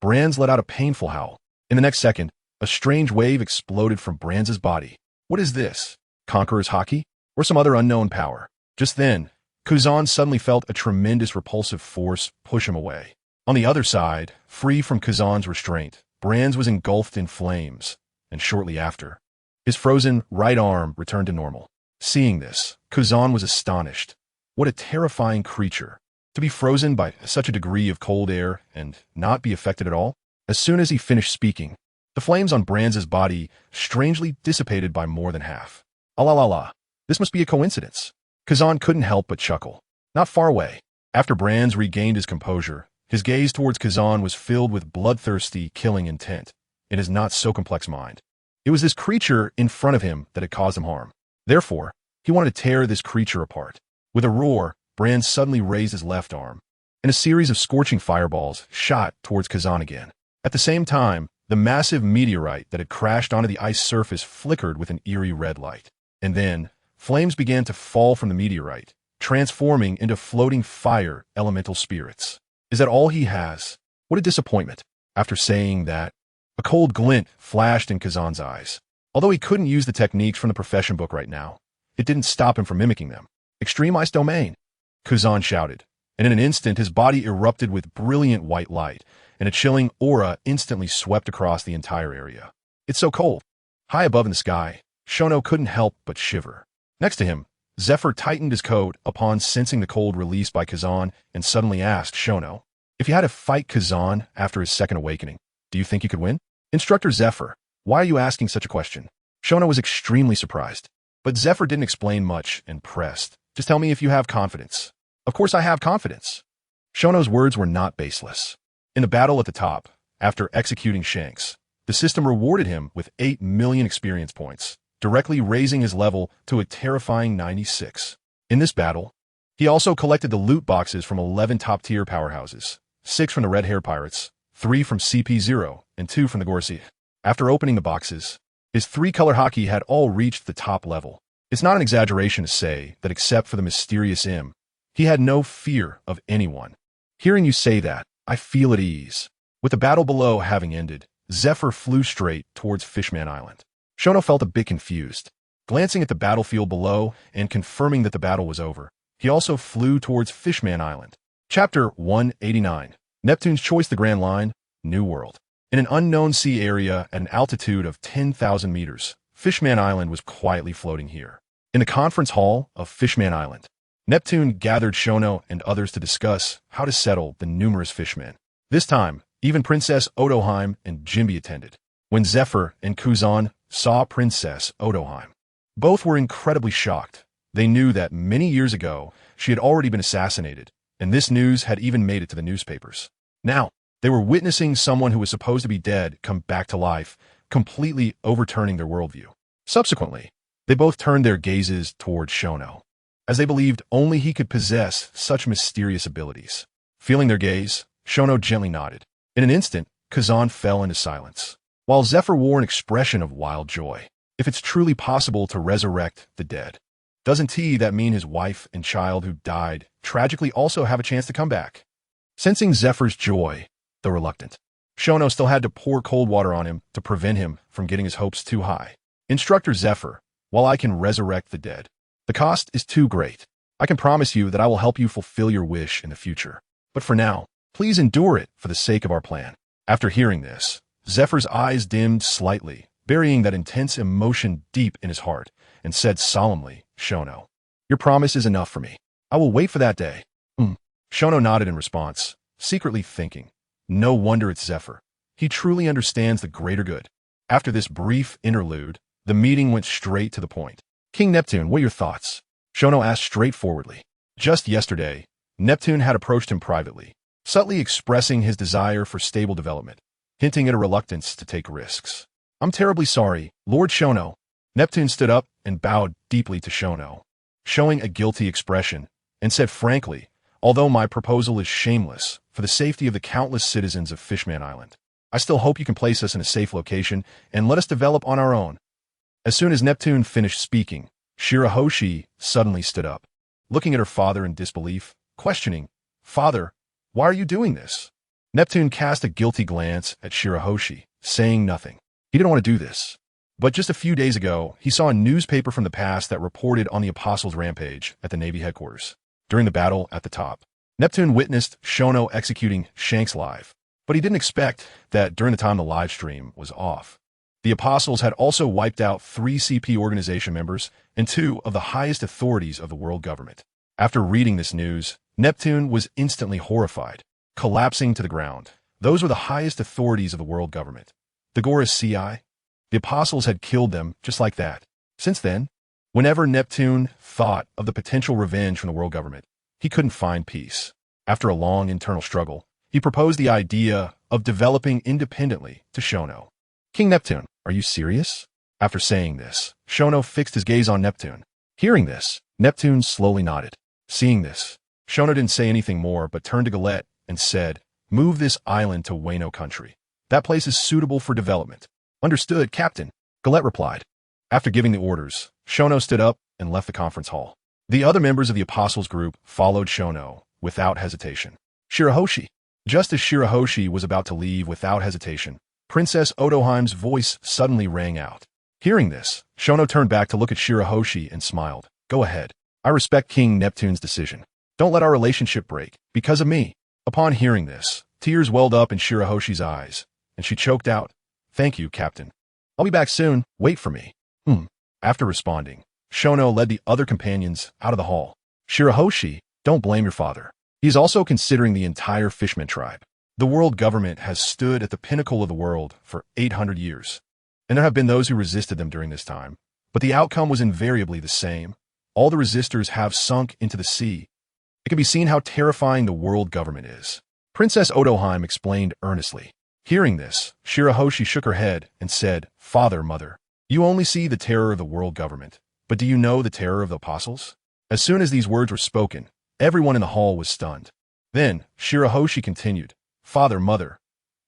Brands let out a painful howl. In the next second, a strange wave exploded from Brands' body. What is this? Conqueror's haki? Or some other unknown power? Just then, Kazan suddenly felt a tremendous repulsive force push him away. On the other side, free from Kazan's restraint, Brands was engulfed in flames, and shortly after, his frozen right arm returned to normal. Seeing this, Kazan was astonished. What a terrifying creature, to be frozen by such a degree of cold air and not be affected at all. As soon as he finished speaking, the flames on Brands' body strangely dissipated by more than half. "Ah la la la, this must be a coincidence." Kazan couldn't help but chuckle. Not far away, After Brands regained his composure, his gaze towards Kazan was filled with bloodthirsty, killing intent in his not-so-complex mind. It was this creature in front of him that had caused him harm. Therefore, he wanted to tear this creature apart. With a roar, Brands suddenly raised his left arm, and a series of scorching fireballs shot towards Kazan again. At the same time, the massive meteorite that had crashed onto the ice surface flickered with an eerie red light. And then, flames began to fall from the meteorite, transforming into floating fire elemental spirits. Is that all he has? What a disappointment. After saying that, a cold glint flashed in Kazan's eyes. Although he couldn't use the techniques from the profession book right now, it didn't stop him from mimicking them. Extreme Ice Domain! Kazan shouted, and in an instant his body erupted with brilliant white light, and a chilling aura instantly swept across the entire area. It's so cold. High above in the sky, Shono couldn't help but shiver. Next to him, Zephyr tightened his coat upon sensing the cold released by Kazan and suddenly asked Shono, if you had to fight Kazan after his second awakening, do you think you could win? Instructor Zephyr, why are you asking such a question? Shono was extremely surprised. But Zephyr didn't explain much and pressed. Just tell me if you have confidence. Of course I have confidence. Shono's words were not baseless. In the battle at the top, after executing Shanks, the system rewarded him with 8 million experience points, directly raising his level to a terrifying 96. In this battle, he also collected the loot boxes from 11 top-tier powerhouses, 6 from the Red Hair Pirates, 3 from CP0, and 2 from the Gorsi. After opening the boxes, his 3-color hockey had all reached the top level. It's not an exaggeration to say that except for the mysterious M, he had no fear of anyone. Hearing you say that, I feel at ease. With the battle below having ended, Zephyr flew straight towards Fishman Island. Shono felt a bit confused. Glancing at the battlefield below and confirming that the battle was over, he also flew towards Fishman Island. Chapter 189. Neptune's Choice, the Grand Line, New World. In an unknown sea area at an altitude of 10,000 meters, Fishman Island was quietly floating here. In the conference hall of Fishman Island, Neptune gathered Shono and others to discuss how to settle the numerous fishmen. This time, even Princess Odoheim and Jimby attended. When Zephyr and Kuzan saw Princess Odoheim, both were incredibly shocked. They knew that many years ago, she had already been assassinated, and this news had even made it to the newspapers. Now, they were witnessing someone who was supposed to be dead come back to life, completely overturning their worldview. Subsequently, they both turned their gazes toward Shono, as they believed only he could possess such mysterious abilities. Feeling their gaze, Shono gently nodded. In an instant, Kazan fell into silence, while Zephyr wore an expression of wild joy. If it's truly possible to resurrect the dead, doesn't that mean his wife and child who died tragically also have a chance to come back? Sensing Zephyr's joy, though reluctant, Shono still had to pour cold water on him to prevent him from getting his hopes too high. Instructor Zephyr, while I can resurrect the dead, the cost is too great. I can promise you that I will help you fulfill your wish in the future. But for now, please endure it for the sake of our plan. After hearing this, Zephyr's eyes dimmed slightly, burying that intense emotion deep in his heart, and said solemnly, Shono, your promise is enough for me. I will wait for that day. Shono nodded in response, secretly thinking, no wonder it's Zephyr. He truly understands the greater good. After this brief interlude, the meeting went straight to the point. King Neptune, what are your thoughts? Shono asked straightforwardly. Just yesterday, Neptune had approached him privately, subtly expressing his desire for stable development, hinting at a reluctance to take risks. I'm terribly sorry, Lord Shono. Neptune stood up and bowed deeply to Shono, showing a guilty expression, and said frankly, although my proposal is shameless for the safety of the countless citizens of Fishman Island, I still hope you can place us in a safe location and let us develop on our own. As soon as Neptune finished speaking, Shirahoshi suddenly stood up, looking at her father in disbelief, questioning, Father, why are you doing this? Neptune cast a guilty glance at Shirahoshi, saying nothing. He didn't want to do this. But just a few days ago, he saw a newspaper from the past that reported on the Apostles' rampage at the Navy headquarters. During the battle at the top, Neptune witnessed Shono executing Shanks live, but he didn't expect that during the time the live stream was off, the Apostles had also wiped out 3 CP organization members and 2 of the highest authorities of the world government. After reading this news, Neptune was instantly horrified, collapsing to the ground. Those were the highest authorities of the world government. The Goris CI? The Apostles had killed them just like that. Since then, whenever Neptune thought of the potential revenge from the world government, he couldn't find peace. After a long internal struggle, he proposed the idea of developing independently to Shono. King Neptune, are you serious? After saying this, Shono fixed his gaze on Neptune. Hearing this, Neptune slowly nodded. Seeing this, Shono didn't say anything more but turned to Galette and said, "Move this island to Wano country. That place is suitable for development." "Understood, Captain," Galette replied. After giving the orders, Shono stood up and left the conference hall. The other members of the Apostles group followed Shono without hesitation. Shirahoshi. Just as Shirahoshi was about to leave without hesitation, Princess Otoheim's voice suddenly rang out. Hearing this, Shono turned back to look at Shirahoshi and smiled. "Go ahead. I respect King Neptune's decision. Don't let our relationship break, because of me." Upon hearing this, tears welled up in Shirahoshi's eyes, and she choked out, "Thank you, Captain. I'll be back soon. Wait for me." After responding, Shono led the other companions out of the hall. "Shirahoshi, don't blame your father. He is also considering the entire Fishman tribe. The world government has stood at the pinnacle of the world for 800 years, and there have been those who resisted them during this time, but the outcome was invariably the same. All the resistors have sunk into the sea. It can be seen how terrifying the world government is." Princess Otoheim explained earnestly. Hearing this, Shirahoshi shook her head and said, "Father, mother, you only see the terror of the world government, but do you know the terror of the apostles?" As soon as these words were spoken, everyone in the hall was stunned. Then Shirahoshi continued, "Father, mother,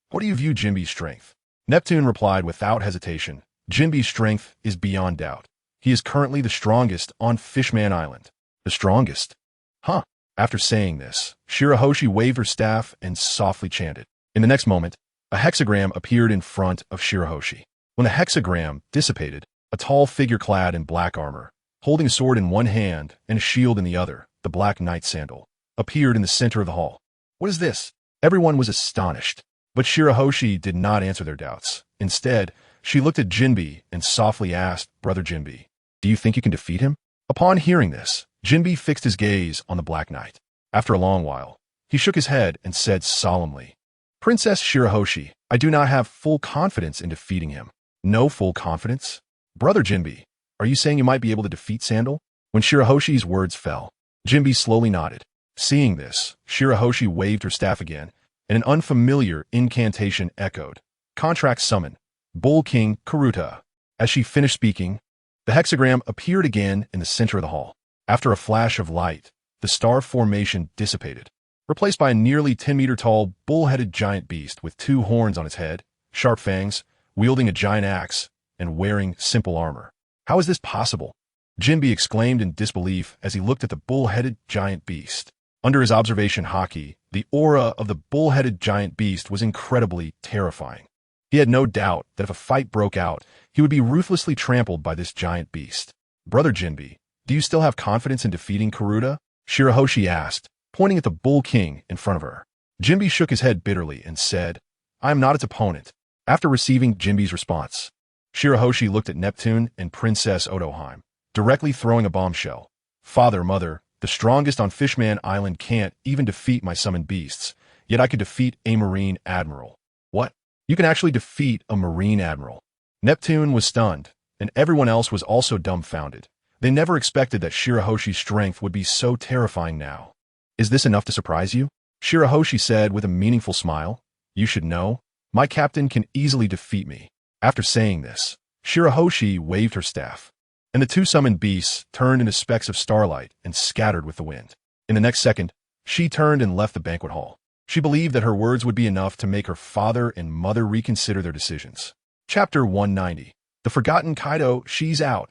what do you view Jinbe's strength?" Neptune replied without hesitation, "Jinbe's strength is beyond doubt. He is currently the strongest on Fishman Island." "The strongest? Huh?" After saying this, Shirahoshi waved her staff and softly chanted. In the next moment, a hexagram appeared in front of Shirahoshi. When the hexagram dissipated, a tall figure clad in black armor, holding a sword in one hand and a shield in the other, the black knight sandal, appeared in the center of the hall. "What is this?" Everyone was astonished, but Shirahoshi did not answer their doubts. Instead, she looked at Jinbe and softly asked, "Brother Jinbe, do you think you can defeat him?" Upon hearing this, Jinbe fixed his gaze on the Black Knight. After a long while, he shook his head and said solemnly, "Princess Shirahoshi, I do not have full confidence in defeating him." "No full confidence? Brother Jinbe, are you saying you might be able to defeat Sandal?" When Shirahoshi's words fell, Jinbe slowly nodded. Seeing this, Shirahoshi waved her staff again, and an unfamiliar incantation echoed. "Contract summon, Bull King Karuta." As she finished speaking, the hexagram appeared again in the center of the hall. After a flash of light, the star formation dissipated, replaced by a nearly 10-meter-tall, bull-headed giant beast with 2 horns on its head, sharp fangs, wielding a giant axe, and wearing simple armor. "How is this possible?" Jinbe exclaimed in disbelief as he looked at the bull-headed giant beast. Under his observation haki, the aura of the bull-headed giant beast was incredibly terrifying. He had no doubt that if a fight broke out, he would be ruthlessly trampled by this giant beast. "Brother Jinbe, do you still have confidence in defeating Karuta?" Shirahoshi asked, pointing at the Bull King in front of her. Jinbe shook his head bitterly and said, "I am not its opponent." After receiving Jinbe's response, Shirahoshi looked at Neptune and Princess Otoheim, directly throwing a bombshell. "Father, mother, the strongest on Fishman Island can't even defeat my summoned beasts, yet I could defeat a Marine Admiral." "What? You can actually defeat a Marine Admiral?" Neptune was stunned, and everyone else was also dumbfounded. They never expected that Shirahoshi's strength would be so terrifying now. "Is this enough to surprise you?" Shirahoshi said with a meaningful smile. "You should know, my captain can easily defeat me." After saying this, Shirahoshi waved her staff, and the 2 summoned beasts turned into specks of starlight and scattered with the wind. In the next second, she turned and left the banquet hall. She believed that her words would be enough to make her father and mother reconsider their decisions. Chapter 190. The Forgotten Kaido, She's Out.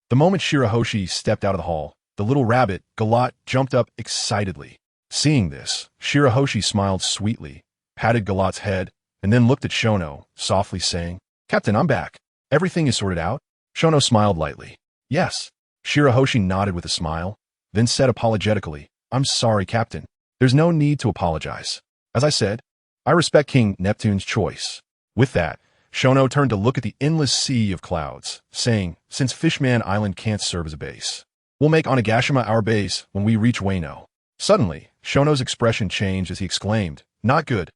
The moment Shirahoshi stepped out of the hall, the little rabbit, Galot, jumped up excitedly. Seeing this, Shirahoshi smiled sweetly, patted Galot's head, and then looked at Shono, softly saying, "Captain, I'm back. Everything is sorted out?" Shono smiled lightly. "Yes." Shirahoshi nodded with a smile, then said apologetically, "I'm sorry, Captain. There's no need to apologize. As I said, I respect King Neptune's choice." With that, Shono turned to look at the endless sea of clouds, saying, "Since Fishman Island can't serve as a base, we'll make Onigashima our base when we reach Wano." Suddenly, Shono's expression changed as he exclaimed, "Not good."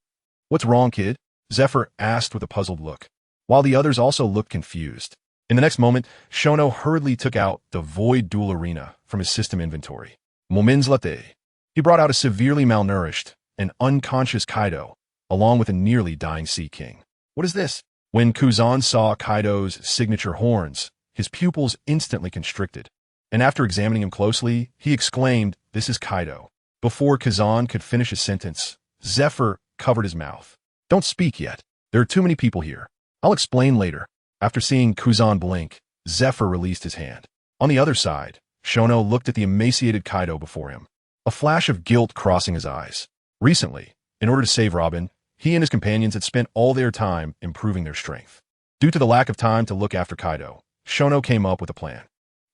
"What's wrong, kid?" Zephyr asked with a puzzled look, while the others also looked confused. In the next moment, Shono hurriedly took out the Void Duel Arena from his system inventory. "Momen's latte." He brought out a severely malnourished and unconscious Kaido, along with a nearly dying Sea King. What is this? When Kuzan saw Kaido's signature horns, his pupils instantly constricted, and after examining him closely, he exclaimed, "This is Kaido." Before Kazan could finish his sentence, Zephyr covered his mouth. "Don't speak yet. There are too many people here. I'll explain later." After seeing Kuzan blink, Zephyr released his hand. On the other side, Shono looked at the emaciated Kaido before him, a flash of guilt crossing his eyes. Recently, in order to save Robin, he and his companions had spent all their time improving their strength. Due to the lack of time to look after Kaido, Shono came up with a plan.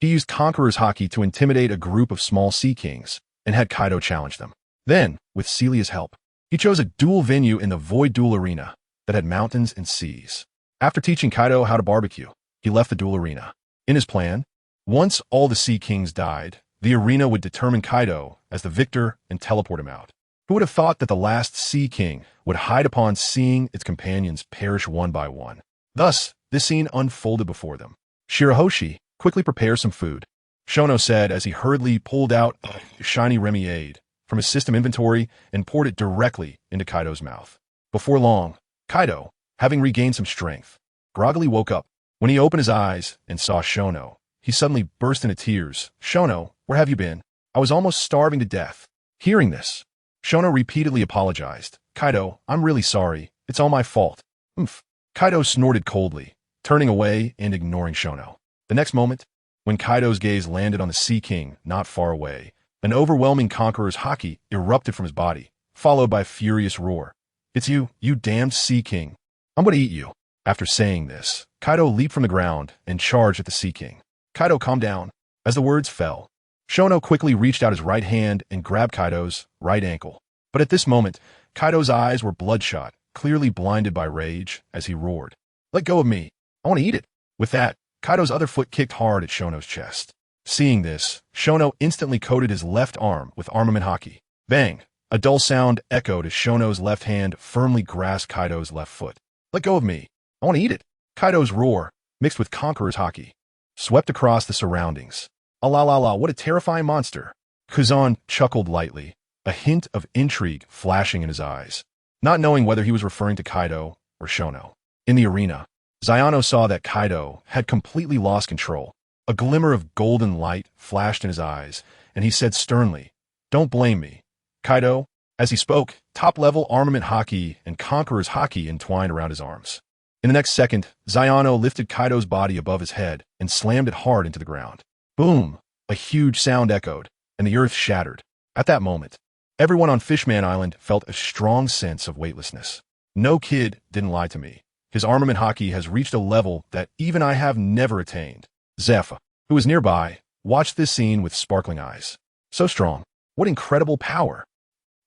He used Conqueror's Haki to intimidate a group of small Sea Kings and had Kaido challenge them. Then, with Celia's help, he chose a duel venue in the Void Duel Arena that had mountains and seas. After teaching Kaido how to barbecue, he left the duel arena. In his plan, once all the Sea Kings died, the arena would determine Kaido as the victor and teleport him out. Who would have thought that the last Sea King would hide upon seeing its companions perish one by one? Thus, this scene unfolded before them. "Shirahoshi, quickly prepare some food," Shono said as he hurriedly pulled out a shiny Remiade from his system inventory and poured it directly into Kaido's mouth. Before long, Kaido, having regained some strength, groggily woke up. When he opened his eyes and saw Shono, he suddenly burst into tears. "Shono, where have you been? I was almost starving to death." Hearing this, Shono repeatedly apologized. "Kaido, I'm really sorry. It's all my fault." "Oomph." Kaido snorted coldly, turning away and ignoring Shono. The next moment, when Kaido's gaze landed on the Sea King not far away, an overwhelming Conqueror's Haki erupted from his body, followed by a furious roar. "It's you, you damned Sea King. I'm going to eat you." After saying this, Kaido leaped from the ground and charged at the Sea King. "Kaido, calm down." As the words fell, Shono quickly reached out his right hand and grabbed Kaido's right ankle. But at this moment, Kaido's eyes were bloodshot, clearly blinded by rage, as he roared, "Let go of me. I want to eat it." With that, Kaido's other foot kicked hard at Shono's chest. Seeing this, Shono instantly coated his left arm with armament Haki. Bang! A dull sound echoed as Shono's left hand firmly grasped Kaido's left foot. "Let go of me. I want to eat it." Kaido's roar, mixed with Conqueror's Haki, swept across the surroundings. "Allah la la, what a terrifying monster." Kuzan chuckled lightly, a hint of intrigue flashing in his eyes, not knowing whether he was referring to Kaido or Shono. In the arena, Xiao saw that Kaido had completely lost control. A glimmer of golden light flashed in his eyes, and he said sternly, "Don't blame me, Kaido." As he spoke, top-level armament Haki and Conqueror's Haki entwined around his arms. In the next second, Xiao lifted Kaido's body above his head and slammed it hard into the ground. Boom! A huge sound echoed, and the earth shattered. At that moment, everyone on Fishman Island felt a strong sense of weightlessness. No kid didn't lie to me. His armament Haki has reached a level that even I have never attained. Zephyr, who was nearby, watched this scene with sparkling eyes. So strong. What incredible power.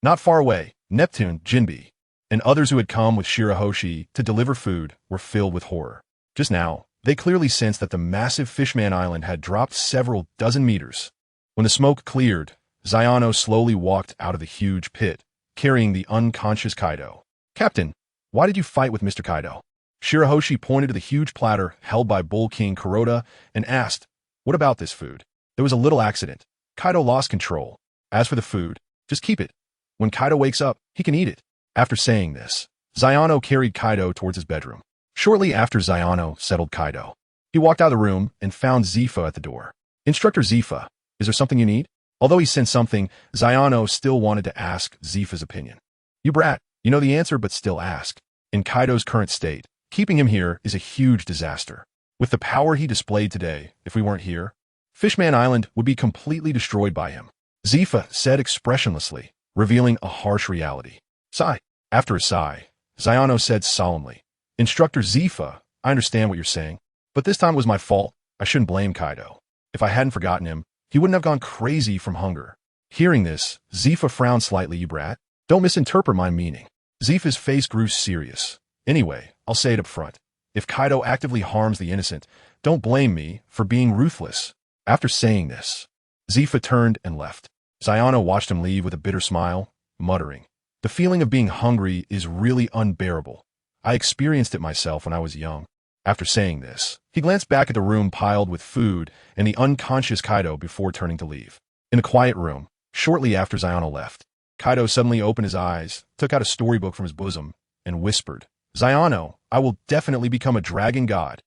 Not far away, Neptune, Jinbe, and others who had come with Shirahoshi to deliver food were filled with horror. Just now, they clearly sensed that the massive Fishman Island had dropped several dozen meters. When the smoke cleared, Xiao slowly walked out of the huge pit, carrying the unconscious Kaido. "Captain, why did you fight with Mr. Kaido?" Shirahoshi pointed to the huge platter held by Bull King Kuroda and asked, "What about this food?" "There was a little accident. Kaido lost control. As for the food, just keep it. When Kaido wakes up, he can eat it." After saying this, Xiao carried Kaido towards his bedroom. Shortly after Xiao settled Kaido, he walked out of the room and found Zifa at the door. "Instructor Zifa, is there something you need?" Although he sensed something, Xiao still wanted to ask Zifa's opinion. "You brat, you know the answer but still ask." In Kaido's current state, keeping him here is a huge disaster. With the power he displayed today, if we weren't here, Fishman Island would be completely destroyed by him. Zifa said expressionlessly, revealing a harsh reality. "Sigh." After a sigh, Xiao said solemnly, "Instructor Zifa, I understand what you're saying, but this time it was my fault. I shouldn't blame Kaido. If I hadn't forgotten him, he wouldn't have gone crazy from hunger." Hearing this, Zifa frowned slightly. "You brat. Don't misinterpret my meaning." Zifa's face grew serious. "Anyway, I'll say it up front. If Kaido actively harms the innocent, don't blame me for being ruthless." After saying this, Zifa turned and left. Xiao watched him leave with a bitter smile, muttering, "The feeling of being hungry is really unbearable. I experienced it myself when I was young." After saying this, he glanced back at the room piled with food and the unconscious Kaido before turning to leave. In the quiet room, Shortly after Xiao left, Kaido suddenly opened his eyes, took out a storybook from his bosom, and whispered, "Xiao, I will definitely become a dragon god."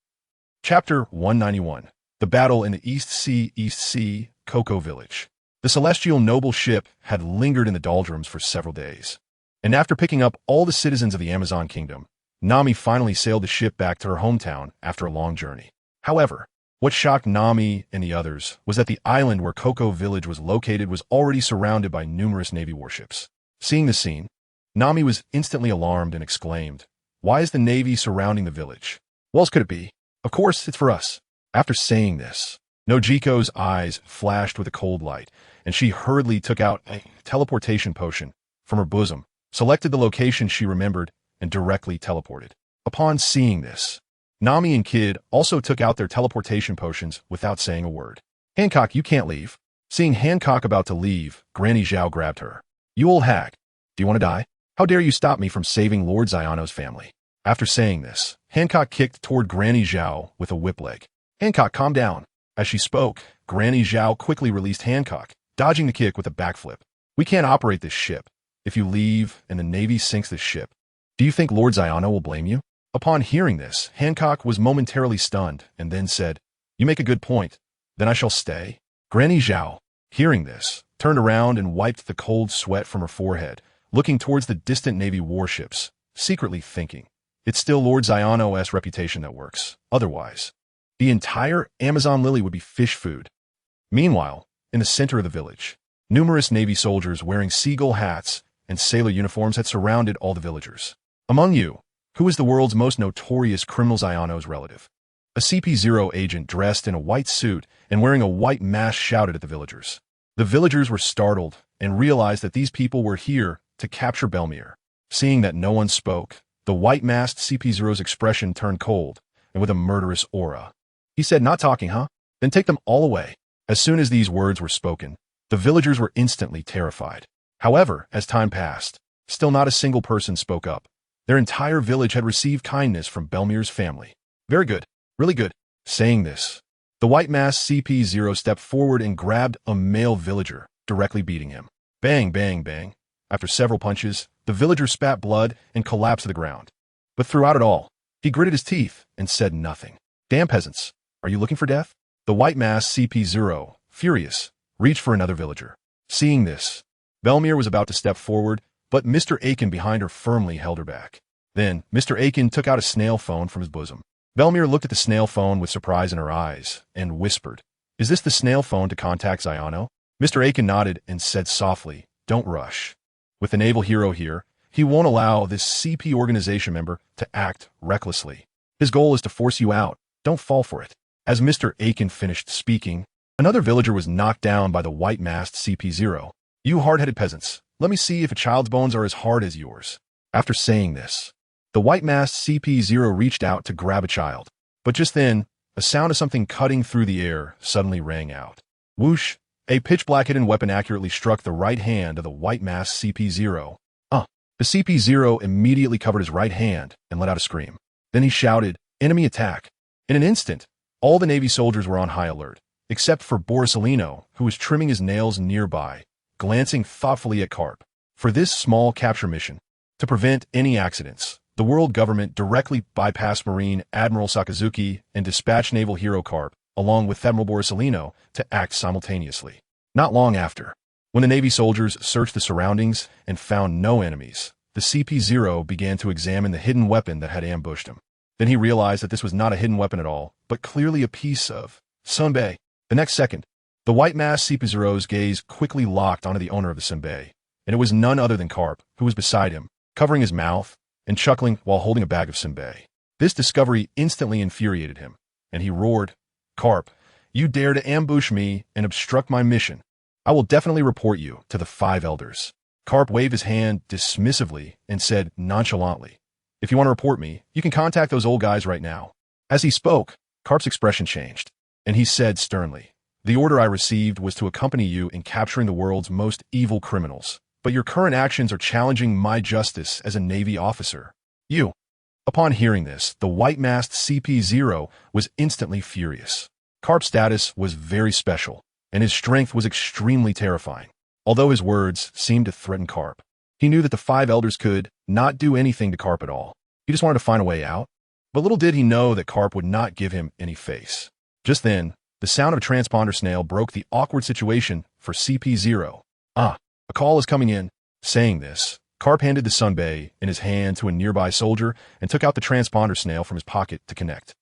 Chapter 191. The Battle in the East Sea, Cocoa Village. The celestial noble ship had lingered in the doldrums for several days, and after picking up all the citizens of the Amazon Kingdom, Nami finally sailed the ship back to her hometown after a long journey. However, what shocked Nami and the others was that the island where Cocoa Village was located was already surrounded by numerous Navy warships. Seeing the scene, Nami was instantly alarmed and exclaimed, "Why is the Navy surrounding the village? What else could it be? Of course, it's for us." After saying this, Nojiko's eyes flashed with a cold light, and she hurriedly took out a teleportation potion from her bosom, selected the location she remembered, and directly teleported. Upon seeing this, Nami and Kid also took out their teleportation potions without saying a word. "Hancock, you can't leave." Seeing Hancock about to leave, Granny Xiao grabbed her. "You old hag, do you want to die? How dare you stop me from saving Lord Xiano's family?" After saying this, Hancock kicked toward Granny Xiao with a whip leg. "Hancock, calm down." As she spoke, Granny Xiao quickly released Hancock, dodging the kick with a backflip. "We can't operate this ship. If you leave and the Navy sinks this ship, do you think Lord Xiano will blame you?" Upon hearing this, Hancock was momentarily stunned and then said, "You make a good point. Then I shall stay." Granny Xiao, hearing this, turned around and wiped the cold sweat from her forehead, looking towards the distant Navy warships, secretly thinking, "It's still Lord Xiano's reputation that works. Otherwise, the entire Amazon Lily would be fish food." Meanwhile, in the center of the village, numerous Navy soldiers wearing seagull hats and sailor uniforms had surrounded all the villagers. "Among you, who is the world's most notorious criminal Xiano's relative?" A CP0 agent dressed in a white suit and wearing a white mask shouted at the villagers. The villagers were startled and realized that these people were here to capture Belmere. Seeing that no one spoke, the white-masked CP0's expression turned cold and with a murderous aura. He said, "Not talking, huh? Then take them all away." As soon as these words were spoken, the villagers were instantly terrified. However, as time passed, still not a single person spoke up. Their entire village had received kindness from Belmere's family. "Very good. Really good." Saying this, the white-masked CP0 stepped forward and grabbed a male villager, directly beating him. Bang, bang, bang. After several punches, the villager spat blood and collapsed to the ground. But throughout it all, he gritted his teeth and said nothing. "Damn peasants, are you looking for death?" The white-masked CP0, furious, reached for another villager. Seeing this, Belmere was about to step forward, but Mr. Aiken behind her firmly held her back. Then, Mr. Aiken took out a snail phone from his bosom. Belmere looked at the snail phone with surprise in her eyes and whispered, "Is this the snail phone to contact Xiano?" Mr. Aiken nodded and said softly, "Don't rush. With the naval hero here, he won't allow this CP organization member to act recklessly. His goal is to force you out. Don't fall for it." As Mr. Aiken finished speaking, another villager was knocked down by the white-masked CP0. "You hard-headed peasants, let me see if a child's bones are as hard as yours." After saying this, the white-masked CP0 reached out to grab a child. But just then, a sound of something cutting through the air suddenly rang out. Whoosh! A pitch-black hidden weapon accurately struck the right hand of the white-masked CP0. The CP0 immediately covered his right hand and let out a scream. Then he shouted, "Enemy attack!" In an instant, all the Navy soldiers were on high alert, except for Borisolino, who was trimming his nails nearby, glancing thoughtfully at Carp. For this small capture mission, to prevent any accidents, the world government directly bypassed Marine Admiral Sakazuki and dispatched naval hero Carp, along with Admiral Borisolino, to act simultaneously. Not long after, when the Navy soldiers searched the surroundings and found no enemies, the CP0 began to examine the hidden weapon that had ambushed him. Then he realized that this was not a hidden weapon at all, but clearly a piece of senbei. The next second, the white-masked CP0's gaze quickly locked onto the owner of the senbei, and it was none other than Carp, who was beside him, covering his mouth and chuckling while holding a bag of senbei. This discovery instantly infuriated him, and he roared, "Carp, you dare to ambush me and obstruct my mission. I will definitely report you to the 5 elders." Carp waved his hand dismissively and said nonchalantly, "If you want to report me, you can contact those old guys right now." As he spoke, Carp's expression changed, and he said sternly, "The order I received was to accompany you in capturing the world's most evil criminals, but your current actions are challenging my justice as a Navy officer. You." Upon hearing this, the white-masked CP0 was instantly furious. Carp's status was very special, and his strength was extremely terrifying. Although his words seemed to threaten Carp, he knew that the five elders could not do anything to Carp at all. He just wanted to find a way out. But little did he know that Carp would not give him any face. Just then, the sound of a transponder snail broke the awkward situation for CP0. A call is coming in. Saying this, Carp handed the sunbay in his hand to a nearby soldier and took out the transponder snail from his pocket to connect.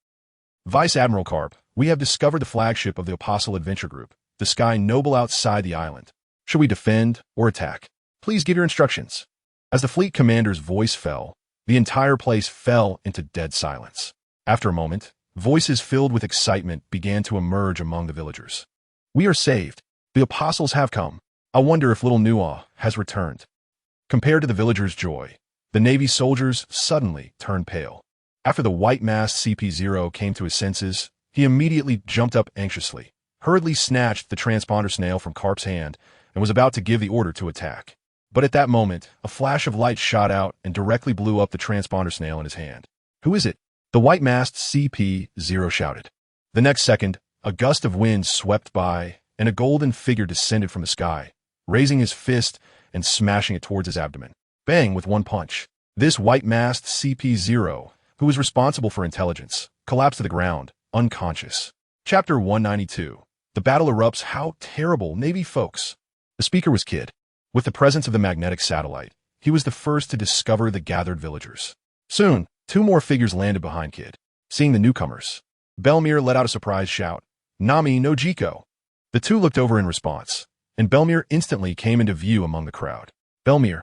Vice Admiral Carp, we have discovered the flagship of the Apostle Adventure Group, the Sky Noble outside the island. Should we defend or attack? Please give your instructions. As the fleet commander's voice fell, the entire place fell into dead silence. After a moment, voices filled with excitement began to emerge among the villagers. We are saved. The apostles have come. I wonder if little Nuothe has returned. Compared to the villagers' joy, the Navy soldiers suddenly turned pale. After the white-masked CP0 came to his senses, he immediately jumped up anxiously, hurriedly snatched the transponder snail from Carp's hand, and was about to give the order to attack. But at that moment, a flash of light shot out and directly blew up the transponder snail in his hand. Who is it? The white-masked CP0 shouted. The next second, a gust of wind swept by, and a golden figure descended from the sky, raising his fist and smashing it towards his abdomen. Bang with one punch. This white-masked CP0, who was responsible for intelligence, collapsed to the ground, unconscious. Chapter 192. The battle erupts. How terrible, Navy folks. The speaker was Kid. With the presence of the magnetic satellite, he was the first to discover the gathered villagers. Soon, two more figures landed behind Kid. Seeing the newcomers, Belmir let out a surprised shout, "Nami no Jiko!" The two looked over in response, and Belmir instantly came into view among the crowd. Belmir.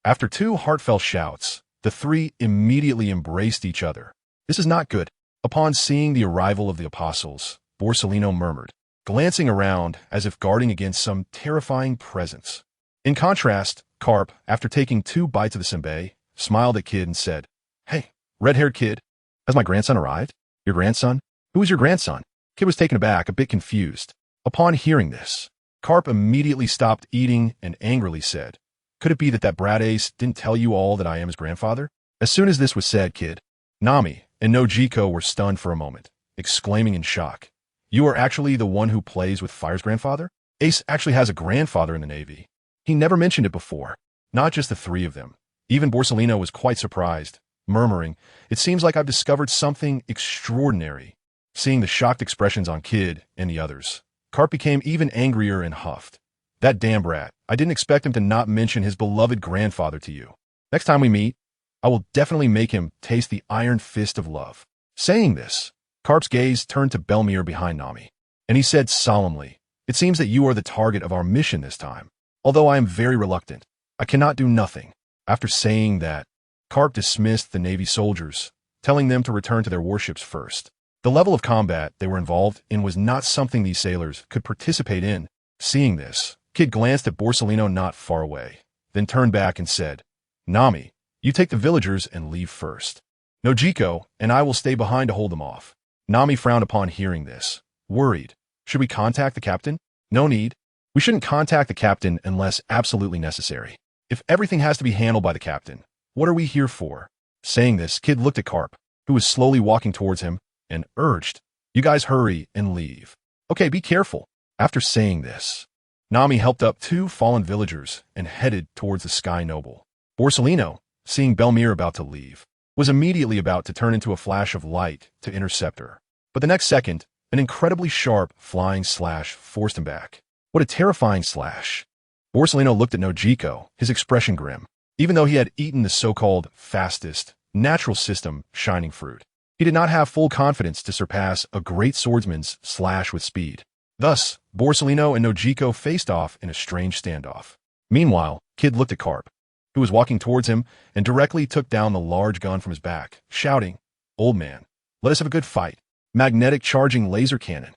After two heartfelt shouts, the three immediately embraced each other. This is not good. Upon seeing the arrival of the apostles, Borsellino murmured, glancing around as if guarding against some terrifying presence. In contrast, Carp, after taking 2 bites of the senbei, smiled at Kid and said, "Hey, red-haired kid, has my grandson arrived? Your grandson? Who is your grandson?" Kid was taken aback, a bit confused. Upon hearing this, Carp immediately stopped eating and angrily said, "Could it be that brat ace didn't tell you all that I am his grandfather?" As soon as this was said, Kid, Nami, and Nojiko were stunned for a moment, exclaiming in shock, "You are actually the one who plays with Fire's grandfather? Ace actually has a grandfather in the Navy. He never mentioned it before." Not just the three of them. Even Borsellino was quite surprised, murmuring, "It seems like I've discovered something extraordinary." Seeing the shocked expressions on Kid and the others, Carp became even angrier and huffed. "That damn brat. I didn't expect him to not mention his beloved grandfather to you. Next time we meet, I will definitely make him taste the iron fist of love." Saying this, Carp's gaze turned to Belmir behind Nami, and he said solemnly, "It seems that you are the target of our mission this time. Although I am very reluctant, I cannot do nothing." After saying that, Carp dismissed the Navy soldiers, telling them to return to their warships first. The level of combat they were involved in was not something these sailors could participate in. Seeing this, Kid glanced at Borsellino not far away, then turned back and said, "Nami, you take the villagers and leave first. Nojiko and I will stay behind to hold them off." Nami frowned upon hearing this, worried. "Should we contact the captain?" "No need. We shouldn't contact the captain unless absolutely necessary. If everything has to be handled by the captain, what are we here for?" Saying this, Kid looked at Carp, who was slowly walking towards him, and urged, "You guys hurry and leave." "Okay, be careful." After saying this, Nami helped up 2 fallen villagers and headed towards the Sky Noble. Borsellino, seeing Belmir about to leave, was immediately about to turn into a flash of light to intercept her. But the next second, an incredibly sharp flying slash forced him back. What a terrifying slash. Borsellino looked at Nojiko, his expression grim. Even though he had eaten the so-called fastest, natural system shining fruit, he did not have full confidence to surpass a great swordsman's slash with speed. Thus, Borsellino and Nojiko faced off in a strange standoff. Meanwhile, Kid looked at Carp, who was walking towards him, and directly took down the large gun from his back, shouting, "Old man, let us have a good fight." Magnetic charging laser cannon.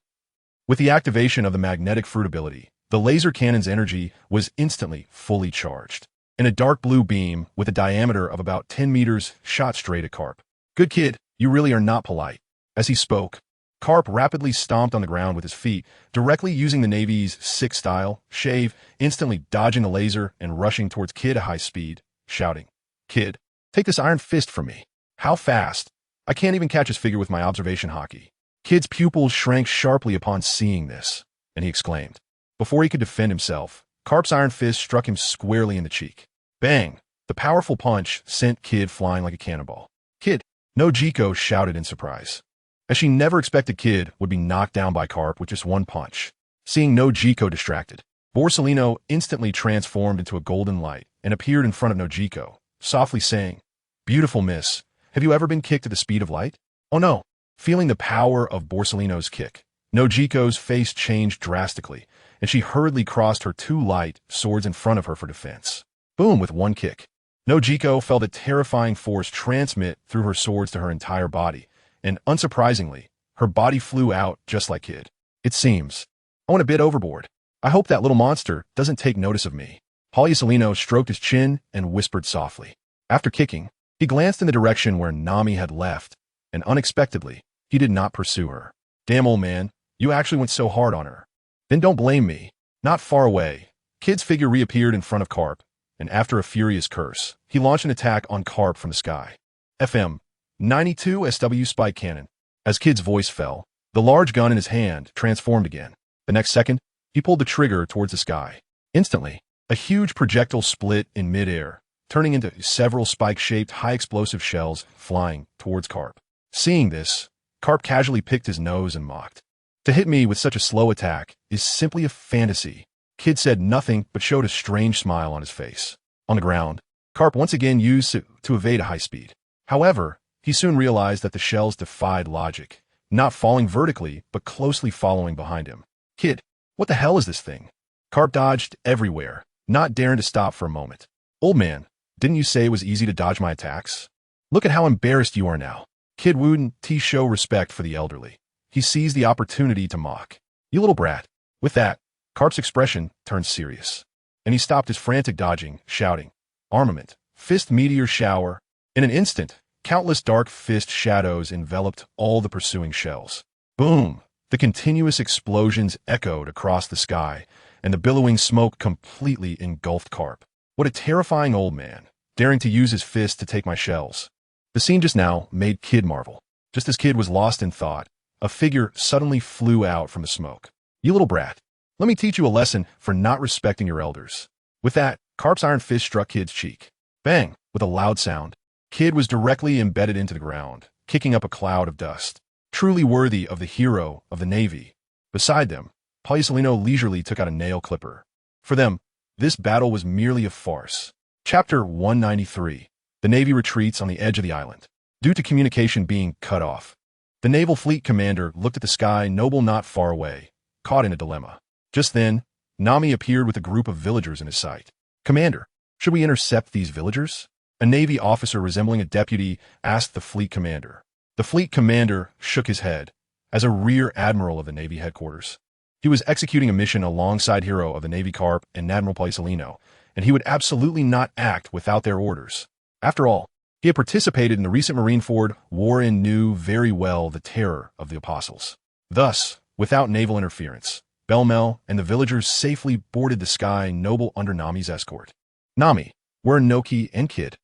With the activation of the magnetic fruit ability, the laser cannon's energy was instantly fully charged, and a dark blue beam with a diameter of about 10 meters shot straight at Carp. "Good kid, you really are not polite." As he spoke, Carp rapidly stomped on the ground with his feet, directly using the Navy's six-style shave, instantly dodging the laser and rushing towards Kid at high speed, shouting, "Kid, take this iron fist from me." "How fast? I can't even catch his figure with my observation hockey." Kid's pupils shrank sharply upon seeing this, and he exclaimed. Before he could defend himself, Carp's iron fist struck him squarely in the cheek. Bang! The powerful punch sent Kid flying like a cannonball. Kid! Nojiko shouted in surprise, as she never expected Kid would be knocked down by Carp with just one punch. Seeing Nojiko distracted, Borsalino instantly transformed into a golden light and appeared in front of Nojiko, softly saying, "Beautiful miss, have you ever been kicked at the speed of light?" Oh no! Feeling the power of Borsalino's kick, Nojiko's face changed drastically, and she hurriedly crossed her two light swords in front of her for defense. Boom! With one kick, Nojiko felt a terrifying force transmit through her swords to her entire body, and unsurprisingly, her body flew out just like Kid. It seems I went a bit overboard. I hope that little monster doesn't take notice of me. Polyasolino stroked his chin and whispered softly. After kicking, he glanced in the direction where Nami had left, and unexpectedly, he did not pursue her. Damn, old man, you actually went so hard on her. Then don't blame me. Not far away, Kid's figure reappeared in front of Carp, and after a furious curse, he launched an attack on Carp from the sky. FM 92 SW Spike Cannon. As Kid's voice fell, the large gun in his hand transformed again. The next second, he pulled the trigger towards the sky. Instantly, a huge projectile split in midair, turning into several spike-shaped high-explosive shells flying towards Carp. Seeing this, Carp casually picked his nose and mocked. To hit me with such a slow attack is simply a fantasy. Kid said nothing but showed a strange smile on his face. On the ground, Carp once again used it to evade a high speed. However, he soon realized that the shells defied logic, not falling vertically but closely following behind him. Kid, what the hell is this thing? Carp dodged everywhere, not daring to stop for a moment. Old man, didn't you say it was easy to dodge my attacks? Look at how embarrassed you are now. Kid wouldn't show respect for the elderly. He seized the opportunity to mock. You little brat. With that, Carp's expression turned serious, and he stopped his frantic dodging, shouting, "Armament, fist meteor shower." In an instant, countless dark fist shadows enveloped all the pursuing shells. Boom! The continuous explosions echoed across the sky, and the billowing smoke completely engulfed Carp. What a terrifying old man, daring to use his fist to take my shells. The scene just now made Kid marvel. Just as Kid was lost in thought, a figure suddenly flew out from the smoke. You little brat. Let me teach you a lesson for not respecting your elders. With that, Carp's iron fist struck Kid's cheek. Bang! With a loud sound, Kid was directly embedded into the ground, kicking up a cloud of dust. Truly worthy of the hero of the Navy. Beside them, Polyasolino leisurely took out a nail clipper. For them, this battle was merely a farce. Chapter 193. The Navy retreats on the edge of the island. Due to communication being cut off, the naval fleet commander looked at the sky noble not far away, caught in a dilemma. Just then, Nami appeared with a group of villagers in his sight. Commander, should we intercept these villagers? A Navy officer resembling a deputy asked the fleet commander. The fleet commander shook his head. As a rear admiral of the Navy headquarters, he was executing a mission alongside hero of the Navy Carp and Admiral Polyasolino, and he would absolutely not act without their orders. After all, he had participated in the recent Marineford war and knew very well the terror of the apostles. Thus, without naval interference, Belmel and the villagers safely boarded the Sky Noble under Nami's escort. Nami, where Noki and Kid?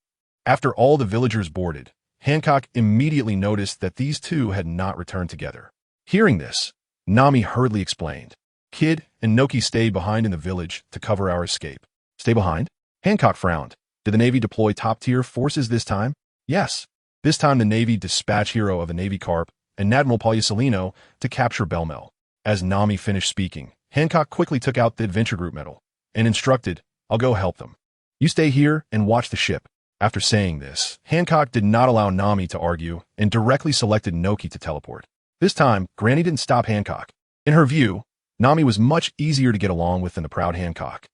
After all the villagers boarded, Hancock immediately noticed that these two had not returned together. Hearing this, Nami hurriedly explained. Kid and Noki stayed behind in the village to cover our escape. Stay behind? Hancock frowned. Did the Navy deploy top-tier forces this time? Yes. This time the Navy dispatched hero of the Navy Carp and Admiral Polyasolino to capture Belmel. As Nami finished speaking, Hancock quickly took out the Adventure Group medal and instructed, I'll go help them. You stay here and watch the ship. After saying this, Hancock did not allow Nami to argue and directly selected Noki to teleport. This time, Granny didn't stop Hancock. In her view, Nami was much easier to get along with than the proud Hancock.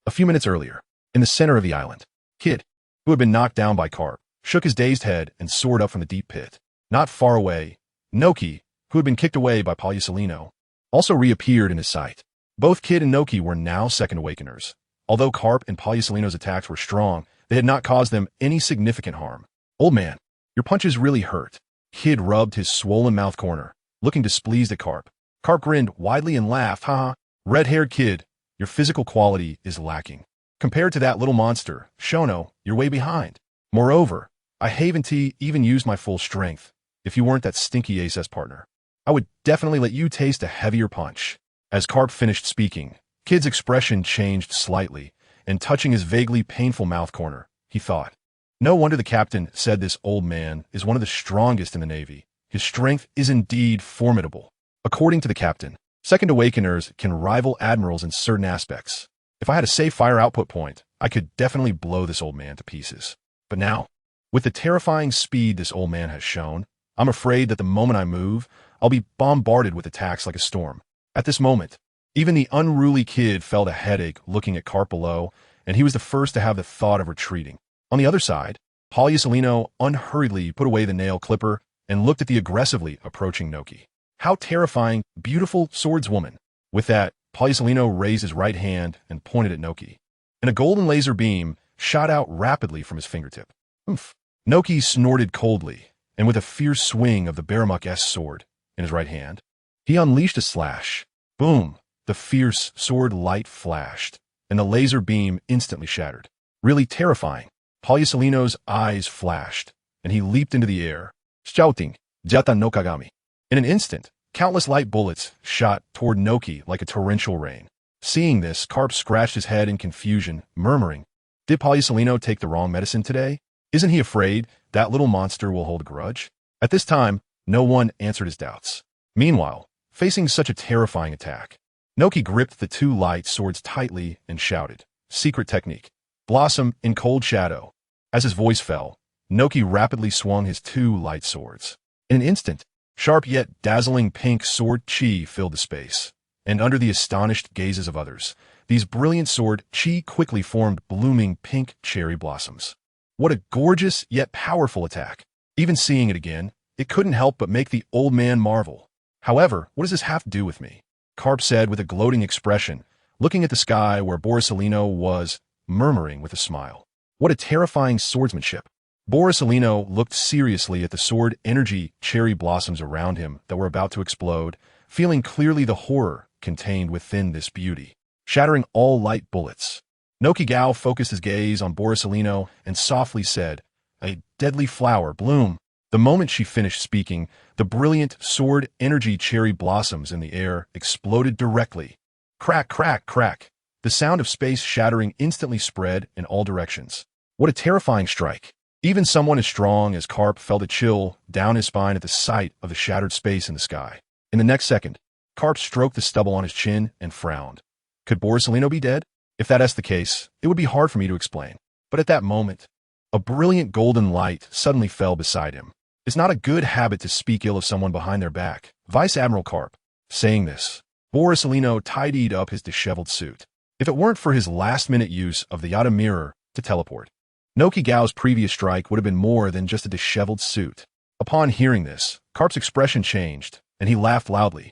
A few minutes earlier, in the center of the island, Kid, who had been knocked down by Carp, shook his dazed head and soared up from the deep pit. Not far away, Noki, who had been kicked away by Polyasolino, also reappeared in his sight. Both Kid and Noki were now second awakeners. Although Carp and Polyasolino's attacks were strong, they had not caused them any significant harm. Old man, your punches really hurt. Kid rubbed his swollen mouth corner, looking displeased at Carp. Carp grinned widely and laughed, haha. Red-haired kid, your physical quality is lacking. Compared to that little monster, Shono, you're way behind. Moreover, I haven't even used my full strength. If you weren't that stinky ASS partner, I would definitely let you taste a heavier punch. As Carp finished speaking, Kid's expression changed slightly, and touching his vaguely painful mouth corner, he thought, "No wonder the captain said this old man is one of the strongest in the Navy. His strength is indeed formidable." According to the captain, Second Awakeners can rival admirals in certain aspects. If I had a safe fire output point, I could definitely blow this old man to pieces. But now, with the terrifying speed this old man has shown, I'm afraid that the moment I move, I'll be bombarded with attacks like a storm. At this moment, even the unruly Kid felt a headache looking at Carp below, and he was the first to have the thought of retreating. On the other side, Poliusolino unhurriedly put away the nail clipper and looked at the aggressively approaching Noki. How terrifying, beautiful swordswoman. With that, Poliusolino raised his right hand and pointed at Noki, and a golden laser beam shot out rapidly from his fingertip. Oomph. Noki snorted coldly, and with a fierce swing of the Baramuk-esque sword in his right hand, he unleashed a slash. Boom! The fierce sword light flashed, and the laser beam instantly shattered. Really terrifying. Poliusolino's eyes flashed, and he leaped into the air, shouting, "Jata no Kagami." In an instant, countless light bullets shot toward Noki like a torrential rain. Seeing this, Carp scratched his head in confusion, murmuring, "Did Poliusolino take the wrong medicine today? Isn't he afraid that little monster will hold a grudge?" At this time, no one answered his doubts. Meanwhile, facing such a terrifying attack, Noki gripped the two light swords tightly and shouted, "Secret technique. Blossom in cold shadow." As his voice fell, Noki rapidly swung his two light swords. In an instant, sharp yet dazzling pink sword chi filled the space, and under the astonished gazes of others, these brilliant sword chi quickly formed blooming pink cherry blossoms. What a gorgeous yet powerful attack. Even seeing it again, it couldn't help but make the old man marvel. "However, what does this have to do with me?" Carp said with a gloating expression, looking at the sky where Borisolino was, murmuring with a smile. What a terrifying swordsmanship. Borisolino looked seriously at the sword energy cherry blossoms around him that were about to explode, feeling clearly the horror contained within this beauty, shattering all light bullets. Noki Gao focused his gaze on Borisolino and softly said, "A deadly flower bloom." The moment she finished speaking, the brilliant sword energy cherry blossoms in the air exploded directly. Crack, crack, crack. The sound of space shattering instantly spread in all directions. What a terrifying strike. Even someone as strong as Carp felt a chill down his spine at the sight of the shattered space in the sky. In the next second, Carp stroked the stubble on his chin and frowned. Could Borisolino be dead? If that's the case, it would be hard for me to explain. But at that moment, a brilliant golden light suddenly fell beside him. It's not a good habit to speak ill of someone behind their back. Vice Admiral Carp. Saying this, Borisolino tidied up his disheveled suit. If it weren't for his last-minute use of the Yata mirror to teleport, Noki Gao's previous strike would have been more than just a disheveled suit. Upon hearing this, Carp's expression changed, and he laughed loudly.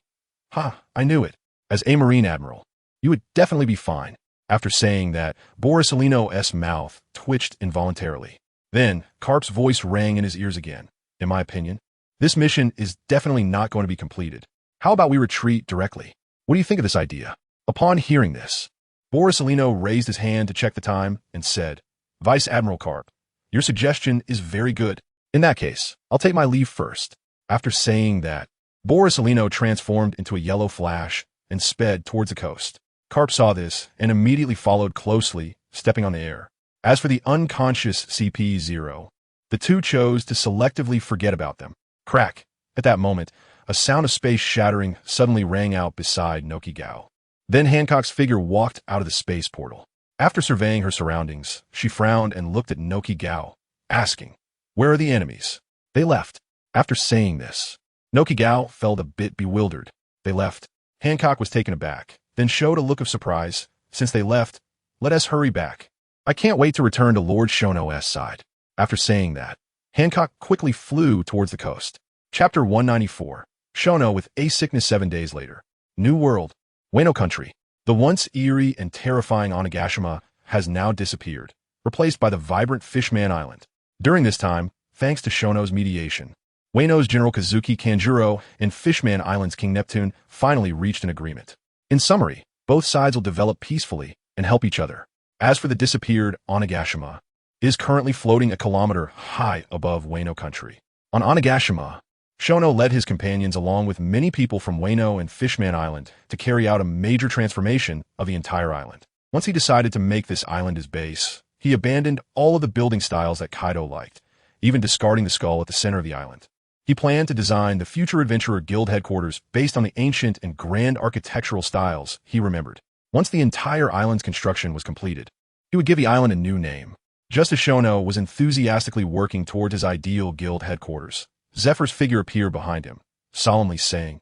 "Ha, I knew it. As a Marine Admiral, you would definitely be fine." After saying that, Borisolino's mouth twitched involuntarily. Then, Carp's voice rang in his ears again. "In my opinion, this mission is definitely not going to be completed. How about we retreat directly? What do you think of this idea?" Upon hearing this, Borisolino raised his hand to check the time and said, "Vice Admiral Carp, your suggestion is very good. In that case, I'll take my leave first." After saying that, Borisolino transformed into a yellow flash and sped towards the coast. Carp saw this and immediately followed closely, stepping on the air. As for the unconscious CP-0, the two chose to selectively forget about them. Crack! At that moment, a sound of space shattering suddenly rang out beside Noki Gao. Then Hancock's figure walked out of the space portal. After surveying her surroundings, she frowned and looked at Noki Gao, asking, "Where are the enemies?" "They left." After saying this, Noki Gao felt a bit bewildered. "They left." Hancock was taken aback, then showed a look of surprise. "Since they left, let us hurry back. I can't wait to return to Lord Shono's side." After saying that, Hancock quickly flew towards the coast. Chapter 194. Shono with a sickness 7 days later. New World. Wano Country. The once eerie and terrifying Onigashima has now disappeared, replaced by the vibrant Fishman Island. During this time, thanks to Shono's mediation, Wano's General Kazuki Kanjuro and Fishman Island's King Neptune finally reached an agreement. In summary, both sides will develop peacefully and help each other. As for the disappeared Onigashima, it is currently floating a kilometer high above Wano Country. On Onigashima, Shono led his companions along with many people from Wano and Fishman Island to carry out a major transformation of the entire island. Once he decided to make this island his base, he abandoned all of the building styles that Kaido liked, even discarding the skull at the center of the island. He planned to design the future Adventurer Guild headquarters based on the ancient and grand architectural styles he remembered. Once the entire island's construction was completed, he would give the island a new name. Just as Shono was enthusiastically working towards his ideal guild headquarters, Zephyr's figure appeared behind him, solemnly saying,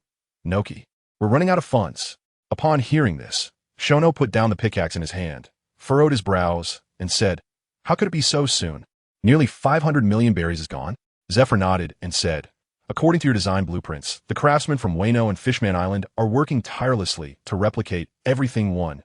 "Noki, we're running out of funds." Upon hearing this, Shono put down the pickaxe in his hand, furrowed his brows, and said, "How could it be so soon? Nearly 500 million berries is gone?" Zephyr nodded and said, "According to your design blueprints, the craftsmen from Wano and Fishman Island are working tirelessly to replicate everything one.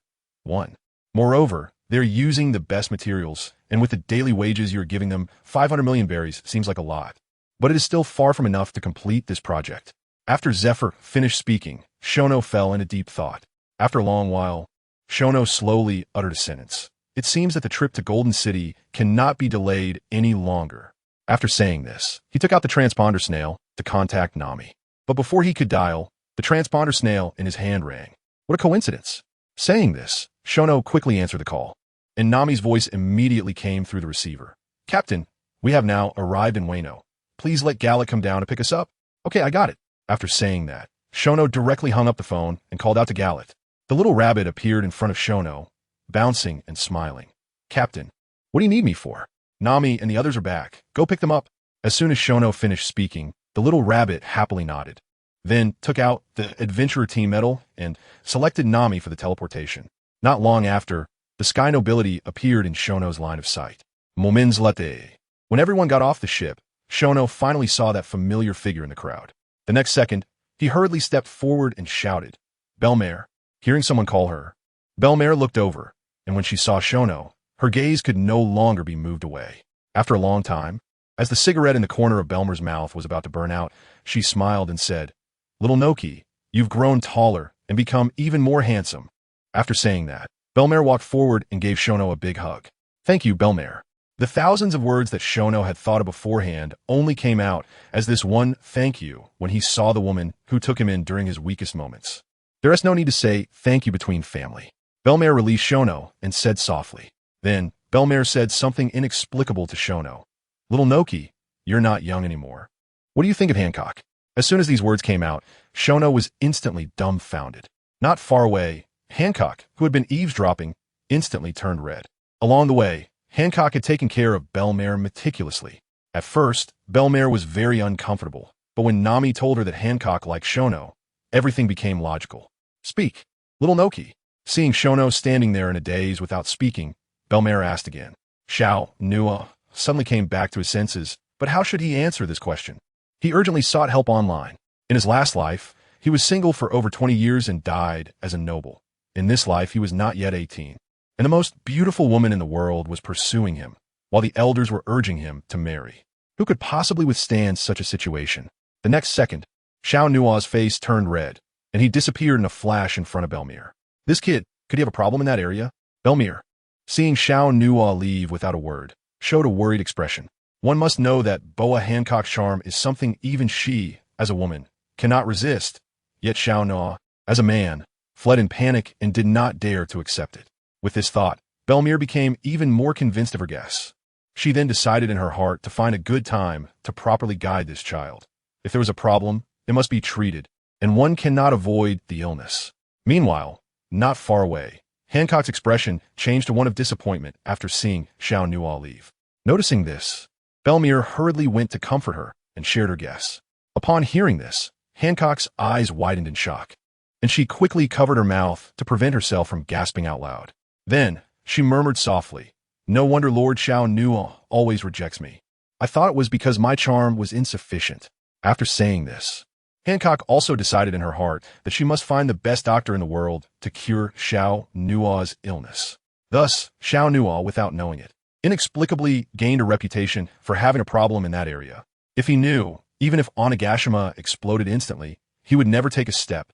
Moreover, they're using the best materials, and with the daily wages you're giving them, 500 million berries seems like a lot. But it is still far from enough to complete this project." After Zephyr finished speaking, Shono fell into deep thought. After a long while, Shono slowly uttered a sentence. "It seems that the trip to Golden City cannot be delayed any longer." After saying this, he took out the transponder snail to contact Nami. But before he could dial, the transponder snail in his hand rang. What a coincidence. Saying this, Shono quickly answered the call, and Nami's voice immediately came through the receiver. "Captain, we have now arrived in Wano. Please let Gallic come down to pick us up." "Okay, I got it." After saying that, Shono directly hung up the phone and called out to Gallic. The little rabbit appeared in front of Shono, bouncing and smiling. "Captain, what do you need me for?" "Nami and the others are back. Go pick them up." As soon as Shono finished speaking, the little rabbit happily nodded, then took out the Adventurer Team medal and selected Nami for the teleportation. Not long after, the Sky Nobility appeared in Shono's line of sight. Moments later, when everyone got off the ship, Shono finally saw that familiar figure in the crowd. The next second, he hurriedly stepped forward and shouted, "Belmare!" Hearing someone call her, Belmare looked over, and when she saw Shono, her gaze could no longer be moved away. After a long time, as the cigarette in the corner of Belmare's mouth was about to burn out, she smiled and said, "Little Noki, you've grown taller and become even more handsome." After saying that, Belmare walked forward and gave Shono a big hug. "Thank you, Belmare." The thousands of words that Shono had thought of beforehand only came out as this one thank you when he saw the woman who took him in during his weakest moments. There is no need to say thank you between family. Belmare released Shono and said softly. Then, Belmare said something inexplicable to Shono. "Little Noki, you're not young anymore. What do you think of Hancock?" As soon as these words came out, Shono was instantly dumbfounded. Not far away, Hancock, who had been eavesdropping, instantly turned red. Along the way, Hancock had taken care of Belmare meticulously. At first, Belmare was very uncomfortable, but when Nami told her that Hancock liked Shono, everything became logical. "Speak, little Noki." Seeing Shono standing there in a daze without speaking, Belmare asked again. Xiao, Nuothe, suddenly came back to his senses, but how should he answer this question? He urgently sought help online. In his last life, he was single for over 20 years and died as a noble. In this life, he was not yet 18. And the most beautiful woman in the world was pursuing him, while the elders were urging him to marry. Who could possibly withstand such a situation? The next second, Xiao Nuothe's face turned red, and he disappeared in a flash in front of Belmare. This kid, could he have a problem in that area? Belmare, seeing Xiao Nuothe leave without a word, showed a worried expression. One must know that Boa Hancock's charm is something even she, as a woman, cannot resist, yet Xiao Nuothe, as a man, fled in panic and did not dare to accept it. With this thought, Belmare became even more convinced of her guess. She then decided in her heart to find a good time to properly guide this child. If there was a problem, it must be treated, and one cannot avoid the illness. Meanwhile, not far away, Hancock's expression changed to one of disappointment after seeing Xiao Nuothe leave. Noticing this, Belmare hurriedly went to comfort her and shared her guess. Upon hearing this, Hancock's eyes widened in shock, and she quickly covered her mouth to prevent herself from gasping out loud. Then, she murmured softly, "No wonder Lord Xiao Nuothe always rejects me. I thought it was because my charm was insufficient." After saying this, Hancock also decided in her heart that she must find the best doctor in the world to cure Xiao Nuothe's illness. Thus, Xiao Nuothe, without knowing it, inexplicably gained a reputation for having a problem in that area. If he knew, even if Onigashima exploded instantly, he would never take a step.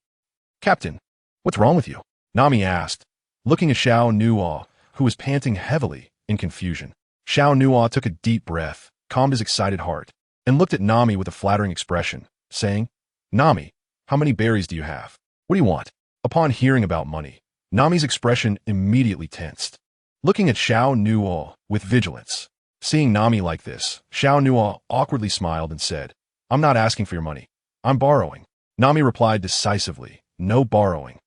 "Captain, what's wrong with you?" Nami asked, looking at Xiao Nuothe, who was panting heavily in confusion. Xiao Nuothe took a deep breath, calmed his excited heart, and looked at Nami with a flattering expression. saying, Nami, how many berries do you have? What do you want? Upon hearing about money, Nami's expression immediately tensed. Looking at Xiao Nuo with vigilance. Seeing Nami like this, Xiao Nuo awkwardly smiled and said, I'm not asking for your money. I'm borrowing. Nami replied decisively, no borrowing.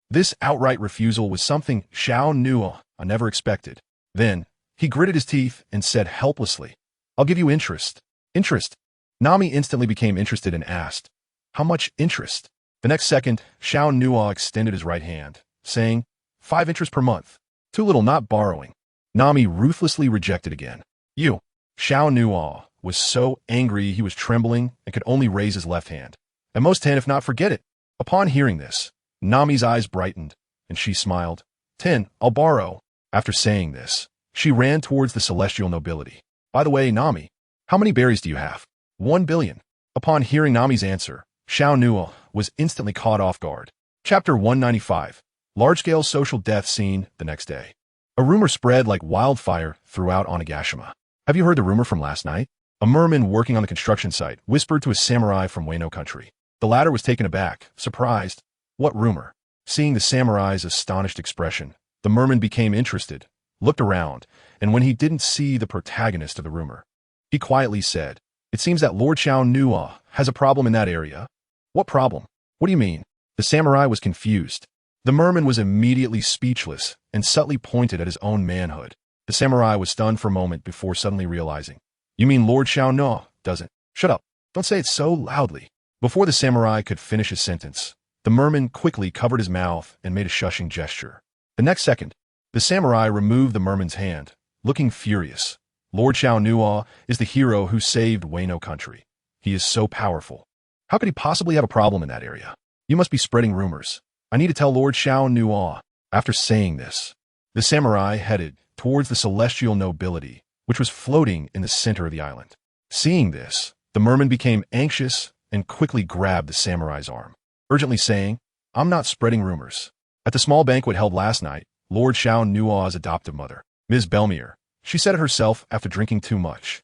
This outright refusal was something Xiao Nuo never expected. Then, he gritted his teeth and said helplessly, I'll give you interest. Interest? Nami instantly became interested and asked, how much interest? The next second, Xiao Nuo extended his right hand, saying, 5 interest per month. Too little, not borrowing. Nami ruthlessly rejected again. You. Xiao Nuo was so angry he was trembling and could only raise his left hand. At most 10, if not forget it. Upon hearing this, Nami's eyes brightened, and she smiled. 10, I'll borrow. After saying this, she ran towards the celestial nobility. By the way, Nami, how many berries do you have? 1 billion. Upon hearing Nami's answer, Xiao Nuo was instantly caught off guard. Chapter 195. Large-scale social death scene the next day. A rumor spread like wildfire throughout Onigashima. Have you heard the rumor from last night? A merman working on the construction site whispered to a samurai from Wano country. The latter was taken aback, surprised. What rumor? Seeing the samurai's astonished expression, the merman became interested, looked around, and when he didn't see the protagonist of the rumor, he quietly said, It seems that Lord Xiao Nuo has a problem in that area. What problem? What do you mean? The samurai was confused. The merman was immediately speechless and subtly pointed at his own manhood. The samurai was stunned for a moment before suddenly realizing, You mean Lord Xiao Nuo, doesn't? Shut up. Don't say it so loudly. Before the samurai could finish his sentence, the merman quickly covered his mouth and made a shushing gesture. The next second, the samurai removed the merman's hand, looking furious. Lord Xiao Nuo is the hero who saved Wano country. He is so powerful. How could he possibly have a problem in that area? You must be spreading rumors. I need to tell Lord Xiao Nuo. After saying this, the samurai headed towards the celestial nobility, which was floating in the center of the island. Seeing this, the merman became anxious and quickly grabbed the samurai's arm, urgently saying, I'm not spreading rumors. At the small banquet held last night, Lord Xiao Nuo's adoptive mother, Ms. Belmere, she said it herself after drinking too much.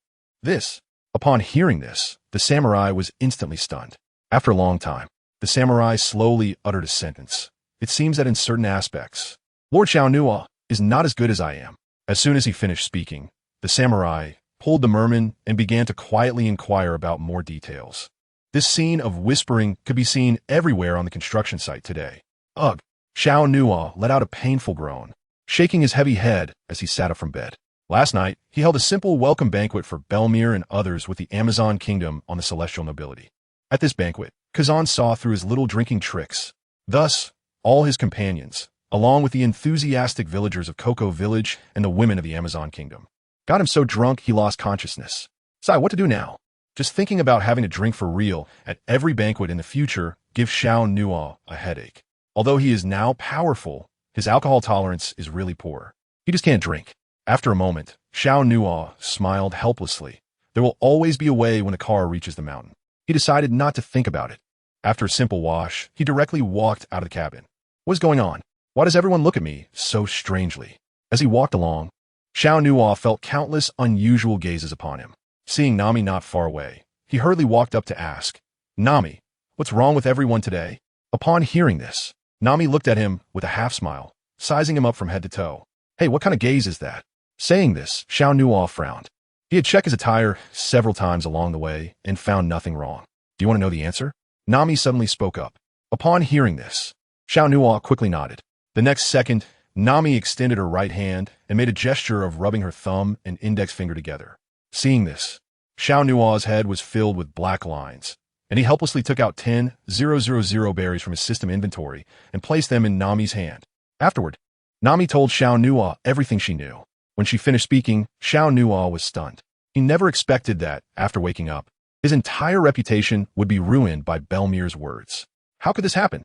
Upon hearing this, the samurai was instantly stunned. After a long time, the samurai slowly uttered a sentence. It seems that in certain aspects, Lord Xiao Nuo is not as good as I am. As soon as he finished speaking, the samurai pulled the merman and began to quietly inquire about more details. This scene of whispering could be seen everywhere on the construction site today. Ugh! Xiao Nuo let out a painful groan, shaking his heavy head as he sat up from bed. Last night, he held a simple welcome banquet for Belmere and others with the Amazon Kingdom on the celestial nobility. At this banquet, Kazan saw through his little drinking tricks. Thus, all his companions, along with the enthusiastic villagers of Cocoa Village and the women of the Amazon Kingdom, got him so drunk he lost consciousness. Sai, what to do now? Just thinking about having to drink for real at every banquet in the future gives Xiao Nuo a headache. Although he is now powerful, his alcohol tolerance is really poor. He just can't drink. After a moment, Xiao Nuo smiled helplessly. There will always be a way when a car reaches the mountain. He decided not to think about it. After a simple wash, he directly walked out of the cabin. What is going on? Why does everyone look at me so strangely? As he walked along, Xiao Nuo felt countless unusual gazes upon him. Seeing Nami not far away, he hurriedly walked up to ask, Nami, what's wrong with everyone today? Upon hearing this, Nami looked at him with a half-smile, sizing him up from head to toe. Hey, what kind of gaze is that? Saying this, Xiao Nuo frowned. He had checked his attire several times along the way and found nothing wrong. Do you want to know the answer? Nami suddenly spoke up. Upon hearing this, Xiao Nuo quickly nodded. The next second, Nami extended her right hand and made a gesture of rubbing her thumb and index finger together. Seeing this, Xiao Nuo's head was filled with black lines, and he helplessly took out 10,000 berries from his system inventory and placed them in Nami's hand. Afterward, Nami told Xiao Nuo everything she knew. When she finished speaking, Xiao Nuo was stunned. He never expected that, after waking up, his entire reputation would be ruined by Belmere's words. How could this happen?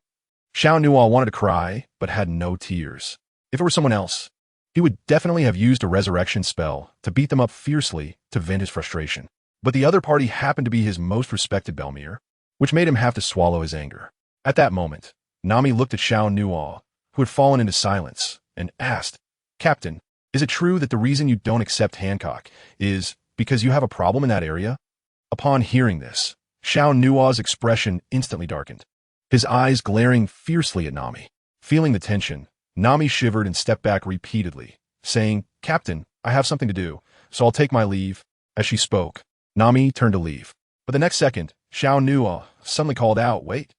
Xiao Nuo wanted to cry, but had no tears. If it were someone else, he would definitely have used a resurrection spell to beat them up fiercely to vent his frustration. But the other party happened to be his most respected Belmere, which made him have to swallow his anger. At that moment, Nami looked at Xiao Nuo, who had fallen into silence, and asked, Captain, is it true that the reason you don't accept Hancock is because you have a problem in that area? Upon hearing this, Xiao Nuo's expression instantly darkened, his eyes glaring fiercely at Nami. Feeling the tension, Nami shivered and stepped back repeatedly, saying, "Captain, I have something to do, so I'll take my leave." As she spoke, Nami turned to leave. But the next second, Xiao Nuo suddenly called out, "Wait."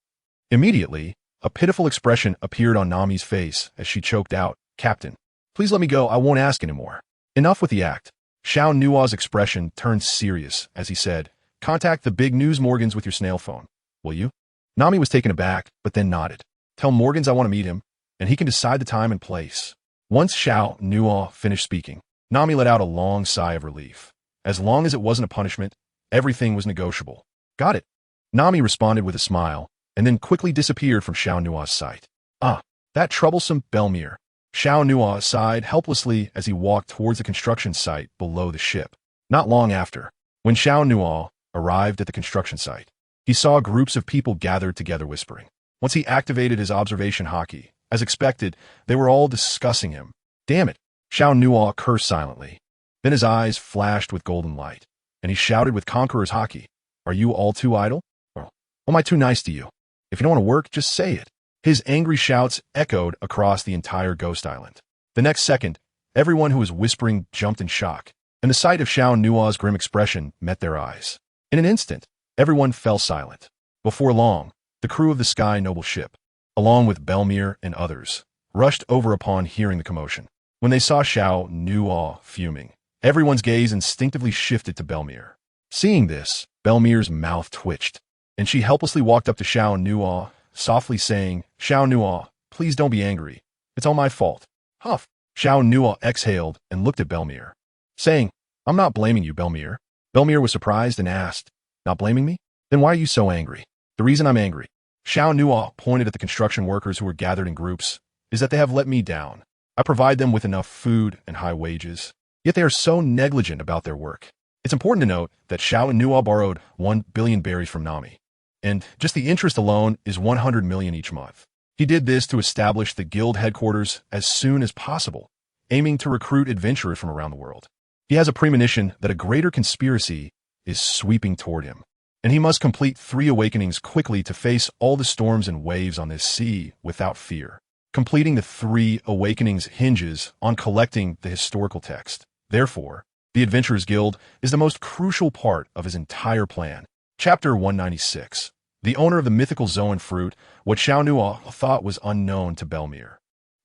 Immediately, a pitiful expression appeared on Nami's face as she choked out, "Captain, please let me go, I won't ask anymore." Enough with the act. Xiao Nuo's expression turned serious as he said, "Contact the big news Morgans with your snail phone, will you?" Nami was taken aback, but then nodded. "Tell Morgans I want to meet him, and he can decide the time and place." Once Xiao Nuo finished speaking, Nami let out a long sigh of relief. As long as it wasn't a punishment, everything was negotiable. "Got it." Nami responded with a smile, and then quickly disappeared from Xiao Nuo's sight. "Ah, that troublesome Belmir." Xiao Nuo sighed helplessly as he walked towards the construction site below the ship. Not long after, when Xiao Nuo arrived at the construction site, he saw groups of people gathered together whispering. Once he activated his observation hockey, as expected, they were all discussing him. "Damn it!" Xiao Nuo cursed silently. Then his eyes flashed with golden light, and he shouted with Conqueror's hockey, "Are you all too idle? Or am I too nice to you? If you don't want to work, just say it." His angry shouts echoed across the entire Ghost Island. The next second, everyone who was whispering jumped in shock, and the sight of Xiao Nuo's grim expression met their eyes. In an instant, everyone fell silent. Before long, the crew of the Sky Noble ship, along with Belmir and others, rushed over upon hearing the commotion. When they saw Xiao Nuo fuming, everyone's gaze instinctively shifted to Belmir. Seeing this, Belmir's mouth twitched, and she helplessly walked up to Xiao Nuo, softly saying, "Xiao Nuo, please don't be angry. It's all my fault." Huff. Xiao Nuo exhaled and looked at Belmir, saying, "I'm not blaming you, Belmir." Belmir was surprised and asked, "Not blaming me? Then why are you so angry?" "The reason I'm angry," Xiao Nuo pointed at the construction workers who were gathered in groups, "is that they have let me down. I provide them with enough food and high wages, yet they are so negligent about their work." It's important to note that Xiao Nuo borrowed 1 billion berries from Nami, and just the interest alone is 100 million each month. He did this to establish the guild headquarters as soon as possible, aiming to recruit adventurers from around the world. He has a premonition that a greater conspiracy is sweeping toward him, and he must complete 3 awakenings quickly to face all the storms and waves on this sea without fear. Completing the 3 awakenings hinges on collecting the historical text. Therefore, the Adventurers Guild is the most crucial part of his entire plan. Chapter 196. The owner of the mythical Zoan fruit, what Xiao Nuo thought was unknown to Belmir.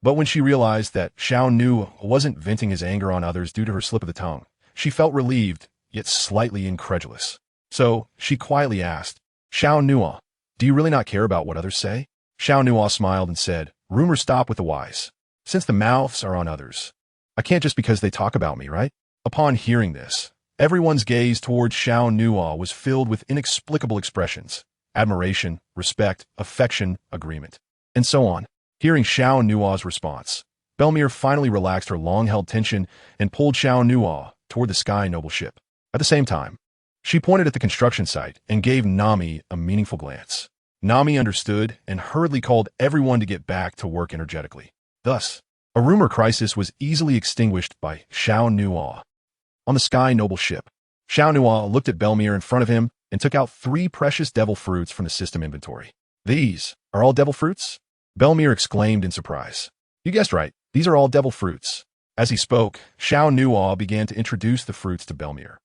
But when she realized that Xiao Nuo wasn't venting his anger on others due to her slip of the tongue, she felt relieved, yet slightly incredulous. So, she quietly asked, "Xiao Nuo, do you really not care about what others say?" Xiao Nuo smiled and said, "Rumors stop with the wise. Since the mouths are on others, I can't just because they talk about me, right?" Upon hearing this, everyone's gaze towards Xiao Nuo was filled with inexplicable expressions: admiration, respect, affection, agreement, and so on. Hearing Xiao Nuo's response, Belmir finally relaxed her long-held tension and pulled Xiao Nuo toward the Sky Noble ship. At the same time, she pointed at the construction site and gave Nami a meaningful glance. Nami understood and hurriedly called everyone to get back to work energetically. Thus, a rumor crisis was easily extinguished by Xiao Nuo. On the Sky Noble ship, Xiao Nuo looked at Belmir in front of him and took out 3 precious devil fruits from the system inventory. "These are all devil fruits?" Belmir exclaimed in surprise. "You guessed right, these are all devil fruits." As he spoke, Xiao Nuo began to introduce the fruits to Belmir.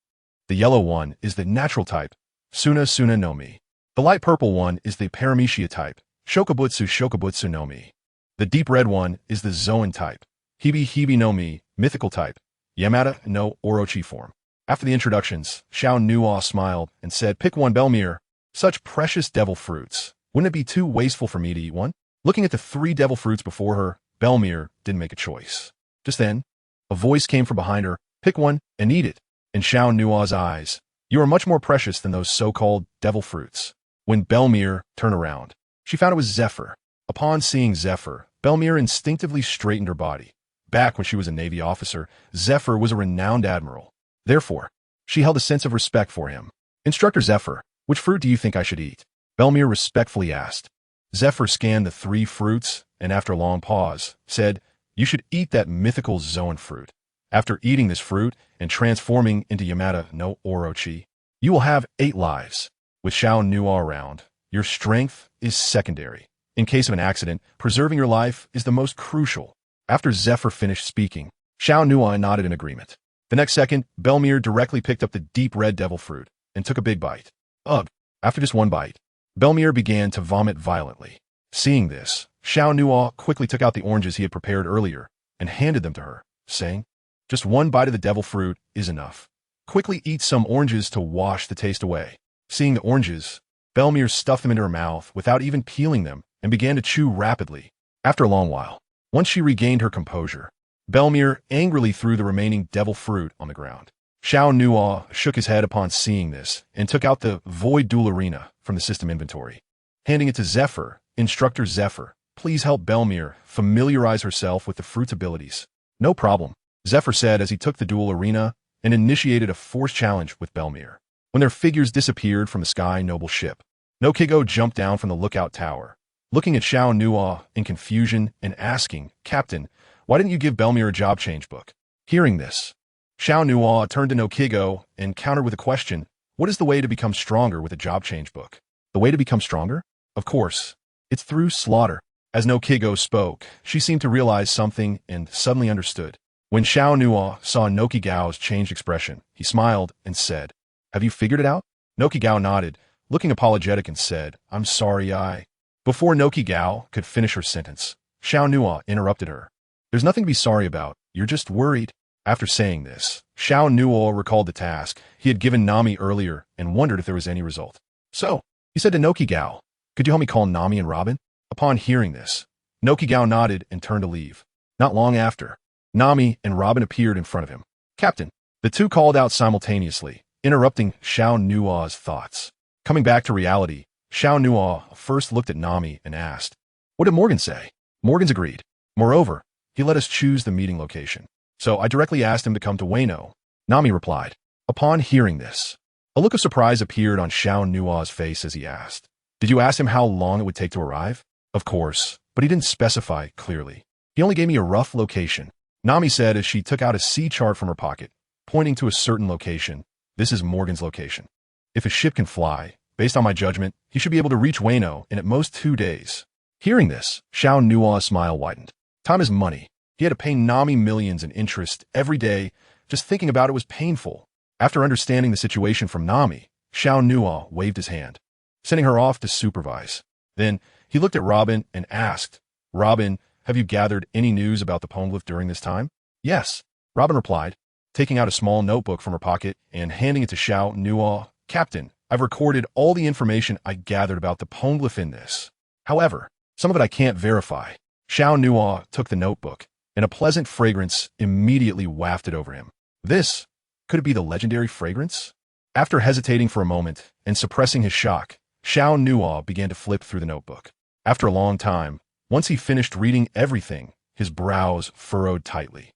The yellow one is the natural type, Suna Suna no Mi. The light purple one is the Paramecia type, Shokabutsu Shokabutsu no Mi. The deep red one is the Zoan type, Hibi Hibi no Mi, mythical type, Yamata no Orochi form. After the introductions, Xiao Nuo smiled and said, "Pick one, Belmir. Such precious devil fruits. Wouldn't it be too wasteful for me to eat one?" Looking at the 3 devil fruits before her, Belmir didn't make a choice. Just then, a voice came from behind her, "Pick one and eat it." In Xiao Nuo's eyes, "You are much more precious than those so-called devil fruits." When Belmir turned around, she found it was Zephyr. Upon seeing Zephyr, Belmir instinctively straightened her body. Back when she was a Navy officer, Zephyr was a renowned admiral. Therefore, she held a sense of respect for him. "Instructor Zephyr, which fruit do you think I should eat?" Belmir respectfully asked. Zephyr scanned the 3 fruits, and after a long pause, said, "You should eat that mythical Zoan fruit. After eating this fruit and transforming into Yamata no Orochi, you will have 8 lives." With Xiao Nuo around, your strength is secondary. In case of an accident, preserving your life is the most crucial. After Zephyr finished speaking, Xiao Nuo nodded in agreement. The next second, Belmir directly picked up the deep red devil fruit and took a big bite. Ugh! After just one bite, Belmir began to vomit violently. Seeing this, Xiao Nuo quickly took out the oranges he had prepared earlier and handed them to her, saying, "Just one bite of the devil fruit is enough. Quickly eat some oranges to wash the taste away." Seeing the oranges, Belmir stuffed them into her mouth without even peeling them and began to chew rapidly. After a long while, once she regained her composure, Belmir angrily threw the remaining devil fruit on the ground. Xiao Nuo shook his head upon seeing this and took out the Void Duel Arena from the system inventory. Handing it to Zephyr, Instructor Zephyr, please help Belmir familiarize herself with the fruit's abilities. No problem, Zephyr said as he took the duel arena and initiated a force challenge with Belmir. When their figures disappeared from the Sky Noble ship, Nokigo jumped down from the lookout tower, looking at Xiao Nuo in confusion and asking, "Captain, why didn't you give Belmir a job change book?" Hearing this, Xiao Nuo turned to Nokigo and countered with a question, "What is the way to become stronger with a job change book?" The way to become stronger? Of course, it's through slaughter. As Nokigo spoke, she seemed to realize something and suddenly understood. When Xiao Nuo saw Nokigao's changed expression, he smiled and said, "Have you figured it out?" Nokigao nodded, looking apologetic and said, "I'm sorry I—" Before Nokigao could finish her sentence, Xiao Nuo interrupted her. "There's nothing to be sorry about, you're just worried." After saying this, Xiao Nuo recalled the task he had given Nami earlier and wondered if there was any result. So, he said to Nokigao, "Could you help me call Nami and Robin?" Upon hearing this, Nokigao nodded and turned to leave. Not long after, Nami and Robin appeared in front of him. "Captain," the two called out simultaneously, interrupting Xiao Nuo's thoughts. Coming back to reality, Xiao Nuo first looked at Nami and asked, "What did Morgan say?" Morgan's agreed. Moreover, he let us choose the meeting location. So I directly asked him to come to Wano. Nami replied. Upon hearing this, a look of surprise appeared on Xiao Nuo's face as he asked, "Did you ask him how long it would take to arrive?" Of course, but he didn't specify clearly. He only gave me a rough location. Nami said as she took out a sea chart from her pocket, pointing to a certain location. "This is Morgan's location. If a ship can fly, based on my judgment, he should be able to reach Wano in at most 2 days." Hearing this, Xiao Nuo's smile widened. Time is money. He had to pay Nami millions in interest every day. Just thinking about it was painful. After understanding the situation from Nami, Xiao Nuo waved his hand, sending her off to supervise. Then, he looked at Robin and asked, "Robin, have you gathered any news about the Poneglyph during this time?" "Yes," Robin replied, taking out a small notebook from her pocket and handing it to Xiao Nuo. "Captain, I've recorded all the information I gathered about the Poneglyph in this. However, some of it I can't verify." Xiao Nuo took the notebook, and a pleasant fragrance immediately wafted over him. This, could it be the legendary fragrance? After hesitating for a moment and suppressing his shock, Xiao Nuo began to flip through the notebook. After a long time, once he finished reading everything, his brows furrowed tightly.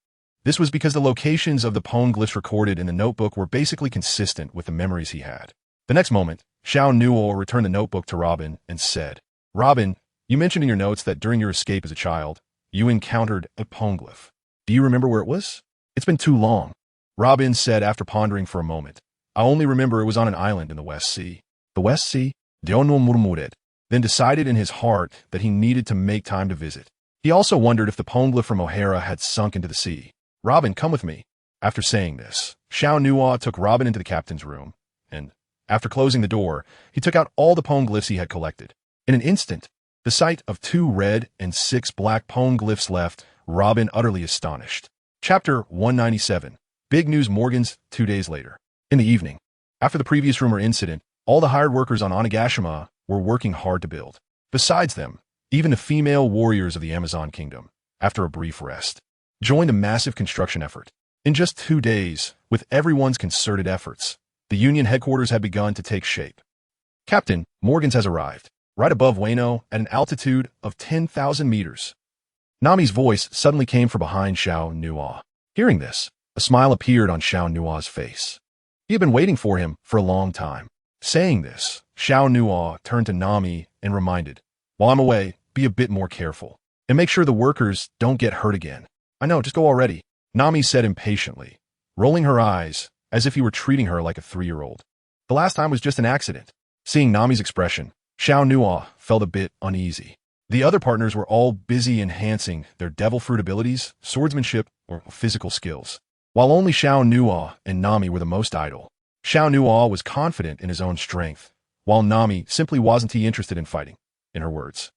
This was because the locations of the poneglyphs recorded in the notebook were basically consistent with the memories he had. The next moment, Xiao Nuo returned the notebook to Robin and said, "Robin, you mentioned in your notes that during your escape as a child, you encountered a poneglyph. Do you remember where it was?" "It's been too long," Robin said after pondering for a moment. "I only remember it was on an island in the West Sea." "The West Sea?" Diono murmured, then decided in his heart that he needed to make time to visit. He also wondered if the poneglyph from O'Hara had sunk into the sea. "Robin, come with me." After saying this, Xiao Nuo took Robin into the captain's room, and, after closing the door, he took out all the poneglyphs he had collected. In an instant, the sight of 2 red and 6 black poneglyphs left Robin utterly astonished. Chapter 197. Big News Morgan's 2 days later. In the evening, after the previous rumor incident, all the hired workers on Onigashima were working hard to build. Besides them, even the female warriors of the Amazon Kingdom, after a brief rest, joined a massive construction effort. In just 2 days, with everyone's concerted efforts, the Union headquarters had begun to take shape. Captain Morgan's has arrived, right above Wano at an altitude of 10,000 meters. Nami's voice suddenly came from behind Xiao Nuo. Hearing this, a smile appeared on Xiao Nuo's face. He had been waiting for him for a long time. Saying this, Xiao Nuo turned to Nami and reminded, "While I'm away, be a bit more careful, and make sure the workers don't get hurt again." "I know, just go already," Nami said impatiently, rolling her eyes as if he were treating her like a 3-year-old. "The last time was just an accident." Seeing Nami's expression, Xiao Nuo felt a bit uneasy. The other partners were all busy enhancing their devil fruit abilities, swordsmanship, or physical skills, while only Xiao Nuo and Nami were the most idle. Xiao Nuo was confident in his own strength, while Nami simply wasn't interested in fighting, in her words.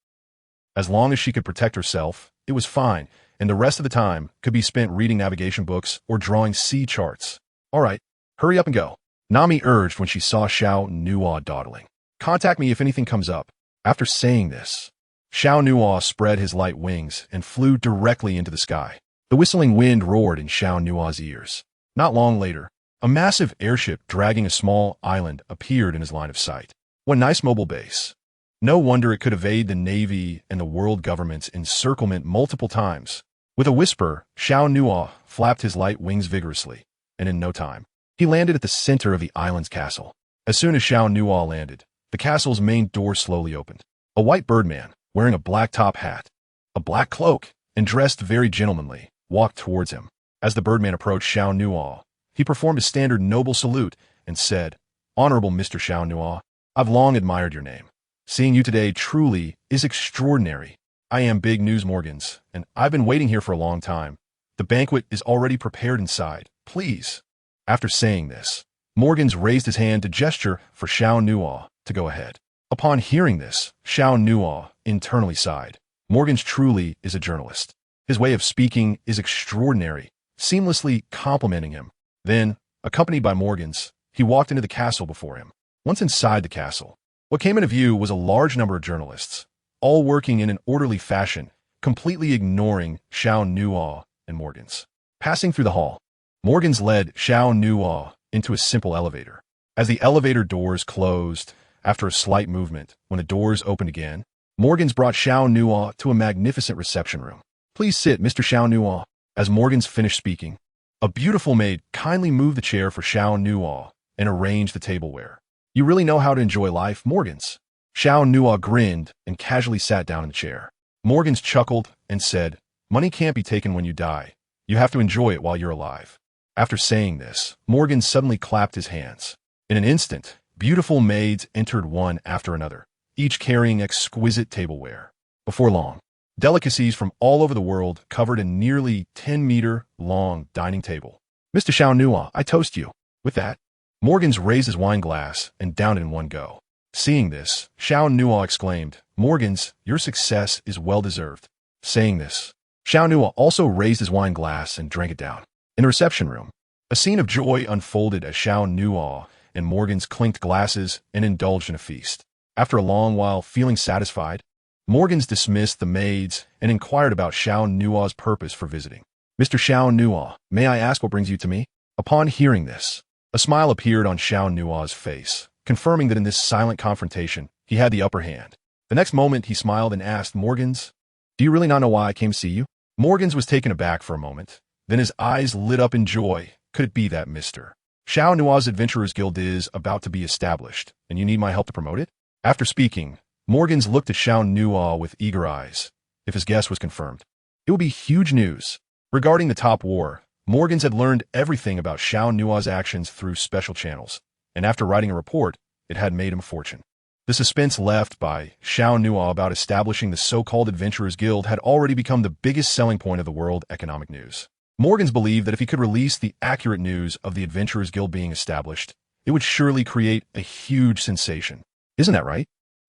As long as she could protect herself, it was fine, and the rest of the time could be spent reading navigation books or drawing sea charts. All right, hurry up and go, Nami urged when she saw Xiao Nuo dawdling. Contact me if anything comes up. After saying this, Xiao Nuo spread his light wings and flew directly into the sky. The whistling wind roared in Xiao Nuo's ears. Not long later, a massive airship dragging a small island appeared in his line of sight. What a nice mobile base. No wonder it could evade the Navy and the world government's encirclement multiple times. With a whisper, Xiao Nuo flapped his light wings vigorously, and in no time, he landed at the center of the island's castle. As soon as Xiao Nuo landed, the castle's main door slowly opened. A white birdman, wearing a black top hat, a black cloak, and dressed very gentlemanly, walked towards him. As the birdman approached Xiao Nuo, he performed a standard noble salute and said, "Honorable Mr. Xiao Nuo, I've long admired your name. Seeing you today truly is extraordinary. I am Big News Morgans, and I've been waiting here for a long time. The banquet is already prepared inside. Please." After saying this, Morgans raised his hand to gesture for Xiao Nuo to go ahead. Upon hearing this, Xiao Nuo internally sighed. Morgans truly is a journalist. His way of speaking is extraordinary, seamlessly complimenting him. Then, accompanied by Morgans, he walked into the castle before him. Once inside the castle, what came into view was a large number of journalists, all working in an orderly fashion, completely ignoring Xiao Nuo and Morgans. Passing through the hall, Morgans led Xiao Nuo into a simple elevator. As the elevator doors closed, after a slight movement, when the doors opened again, Morgans brought Xiao Nuo to a magnificent reception room. "Please sit, Mr. Xiao Nuo." As Morgans finished speaking, a beautiful maid kindly moved the chair for Xiao Nuo and arranged the tableware. "You really know how to enjoy life, Morgans." Xiao Nuo grinned and casually sat down in the chair. Morgans chuckled and said, "Money can't be taken when you die. You have to enjoy it while you're alive." After saying this, Morgans suddenly clapped his hands. In an instant, beautiful maids entered one after another, each carrying exquisite tableware. Before long, delicacies from all over the world covered a nearly 10-meter-long dining table. "Mr. Xiao Nuo, I toast you." With that, Morgans raised his wine glass and downed it in one go. Seeing this, Xiao Nuo exclaimed, "Morgans, your success is well-deserved." Saying this, Xiao Nuo also raised his wine glass and drank it down. In the reception room, a scene of joy unfolded as Xiao Nuo and Morgans clinked glasses and indulged in a feast. After a long while feeling satisfied, Morgans dismissed the maids and inquired about Xiao Nuo's purpose for visiting. "Mr. Xiao Nuo, may I ask what brings you to me?" Upon hearing this, a smile appeared on Xiao Nuo's face, confirming that in this silent confrontation, he had the upper hand. The next moment, he smiled and asked Morgans, "Do you really not know why I came to see you?" Morgans was taken aback for a moment. Then his eyes lit up in joy. "Could it be that Mr. Xiao Nuo's Adventurers Guild is about to be established, and you need my help to promote it?" After speaking, Morgans looked at Xiao Nuo with eager eyes. If his guess was confirmed, it would be huge news. Regarding the top war, Morgans had learned everything about Xiao Nuo's actions through special channels, and after writing a report, it had made him a fortune. The suspense left by Xiao Nuo about establishing the so-called Adventurers Guild had already become the biggest selling point of the world economic news. Morgans believed that if he could release the accurate news of the Adventurers Guild being established, it would surely create a huge sensation. Isn't that right?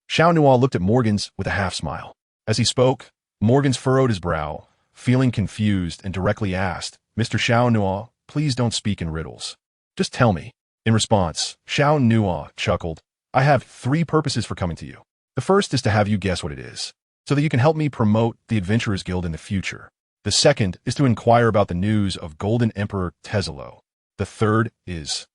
Xiao Nuo looked at Morgans with a half-smile. As he spoke, Morgans furrowed his brow, feeling confused, and directly asked, "Mr. Xiao Nuo, please don't speak in riddles. Just tell me." In response, Xiao Nuo chuckled, "I have 3 purposes for coming to you. The first is to have you guess what it is, so that you can help me promote the Adventurers Guild in the future. The second is to inquire about the news of Golden Emperor Tezelo. The third is..."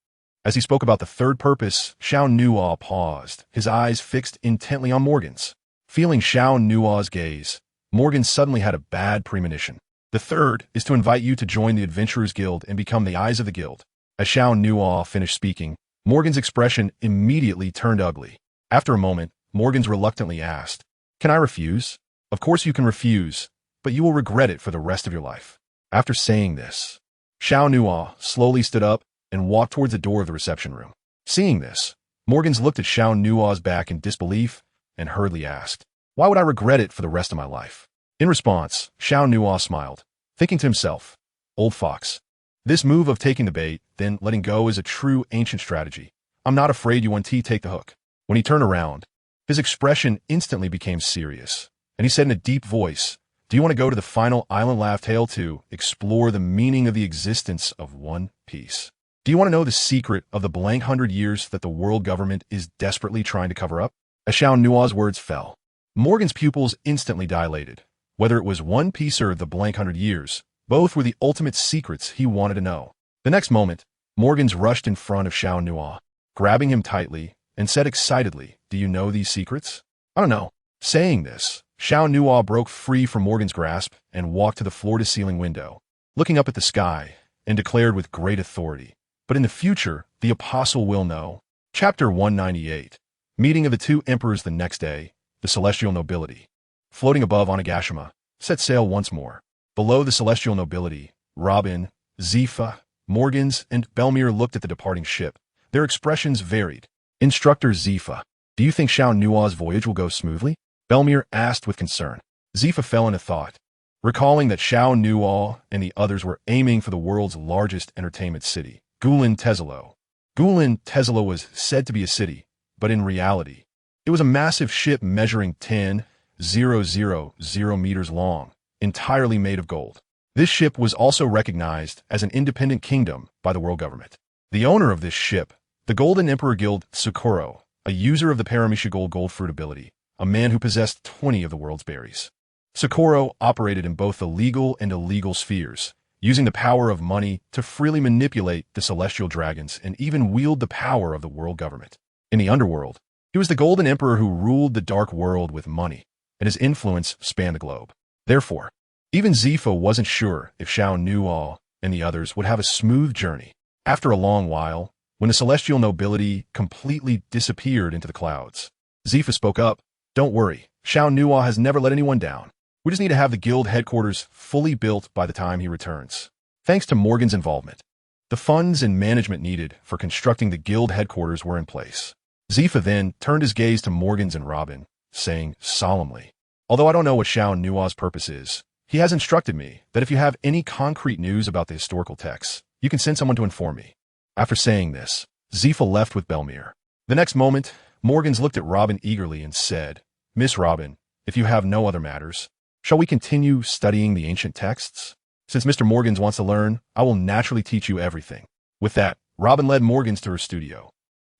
As he spoke about the third purpose, Xiao Nuo paused, his eyes fixed intently on Morgans. Feeling Xiao Nuo's gaze, Morgans suddenly had a bad premonition. "The third is to invite you to join the Adventurers Guild and become the eyes of the guild." As Xiao Nuo finished speaking, Morgans' expression immediately turned ugly. After a moment, Morgans reluctantly asked, "Can I refuse?" "Of course you can refuse, but you will regret it for the rest of your life." After saying this, Xiao Nuo slowly stood up and walked towards the door of the reception room. Seeing this, Morgans looked at Xiao Nuo's back in disbelief and hurriedly asked, "Why would I regret it for the rest of my life?" In response, Xiao Nuo smiled, thinking to himself, "Old fox. This move of taking the bait, then letting go is a true ancient strategy. I'm not afraid you want to take the hook." When he turned around, his expression instantly became serious, and he said in a deep voice, "Do you want to go to the final island laugh tale to explore the meaning of the existence of One Piece? Do you want to know the secret of the blank 100 years that the world government is desperately trying to cover up?" As Xiao Nuo's words fell, Morgan's pupils instantly dilated. Whether it was One Piece or the blank 100 years, both were the ultimate secrets he wanted to know. The next moment, Morgans rushed in front of Xiao Nuo, grabbing him tightly, and said excitedly, "Do you know these secrets?" "I don't know." Saying this, Xiao Nuo broke free from Morgan's grasp and walked to the floor-to-ceiling window, looking up at the sky, and declared with great authority, "But in the future, the apostle will know." Chapter 198. Meeting of the two emperors the next day, the celestial nobility, floating above Onigashima, set sail once more. Below the celestial nobility, Robin, Zifa, Morgans, and Belmir looked at the departing ship. Their expressions varied. "Instructor Zifa, do you think Xiao Nuo's voyage will go smoothly?" Belmir asked with concern. Zifa fell into thought, recalling that Xiao Nuo and the others were aiming for the world's largest entertainment city, Gulen Tezelo. Gulen Tezelo was said to be a city, but in reality, it was a massive ship measuring 10,000 meters long, entirely made of gold. This ship was also recognized as an independent kingdom by the world government. The owner of this ship, the Golden Emperor Guild Socorro, a user of the Paramecia Gold fruit ability, a man who possessed 20 of the world's berries. Socorro operated in both the legal and illegal spheres, using the power of money to freely manipulate the celestial dragons and even wield the power of the world government. In the underworld, he was the Golden Emperor who ruled the dark world with money, and his influence spanned the globe. Therefore, even Zifa wasn't sure if Xiao Nuo and the others would have a smooth journey. After a long while, when the celestial nobility completely disappeared into the clouds, Zifa spoke up, "Don't worry, Xiao Nuo has never let anyone down. We just need to have the guild headquarters fully built by the time he returns." Thanks to Morgan's involvement, the funds and management needed for constructing the guild headquarters were in place. Zifa then turned his gaze to Morgans and Robin, saying solemnly, "Although I don't know what Xiao Nuo's purpose is, he has instructed me that if you have any concrete news about the historical texts, you can send someone to inform me." After saying this, Zifa left with Belmir. The next moment, Morgans looked at Robin eagerly and said, "Miss Robin, if you have no other matters, shall we continue studying the ancient texts? Since Mr. Morgans wants to learn, I will naturally teach you everything." With that, Robin led Morgans to her studio.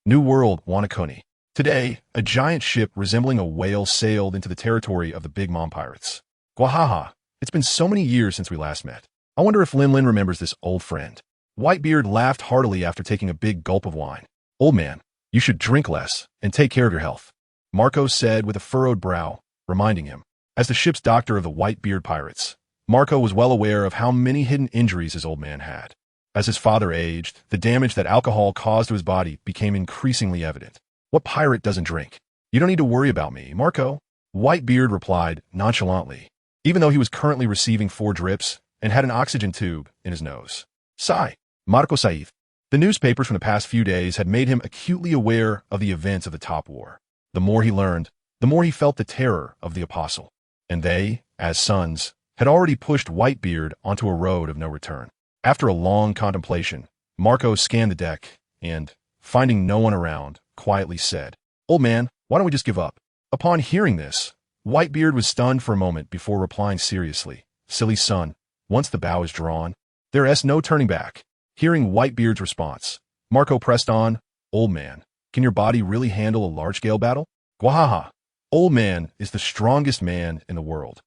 New World, Wanakuni. Today, a giant ship resembling a whale sailed into the territory of the Big Mom pirates. Gwahaha, it's been so many years since we last met. I wonder if Linlin remembers this old friend. Whitebeard laughed heartily after taking a big gulp of wine. "Old man, you should drink less and take care of your health," Marco said with a furrowed brow, reminding him. As the ship's doctor of the Whitebeard pirates, Marco was well aware of how many hidden injuries his old man had. As his father aged, the damage that alcohol caused to his body became increasingly evident. "What pirate doesn't drink? You don't need to worry about me, Marco," Whitebeard replied nonchalantly, even though he was currently receiving 4 drips and had an oxygen tube in his nose. Sigh. Marco Saif. The newspapers from the past few days had made him acutely aware of the events of the Top War. The more he learned, the more he felt the terror of the apostle. And they, as sons, had already pushed Whitebeard onto a road of no return. After a long contemplation, Marco scanned the deck and, finding no one around, quietly said, "Old man, why don't we just give up?" Upon hearing this, Whitebeard was stunned for a moment before replying seriously, "Silly son, once the bow is drawn, there is no turning back." Hearing Whitebeard's response, Marco pressed on, "Old man, can your body really handle a large-scale battle?" Gwahaha, old man is the strongest man in the world.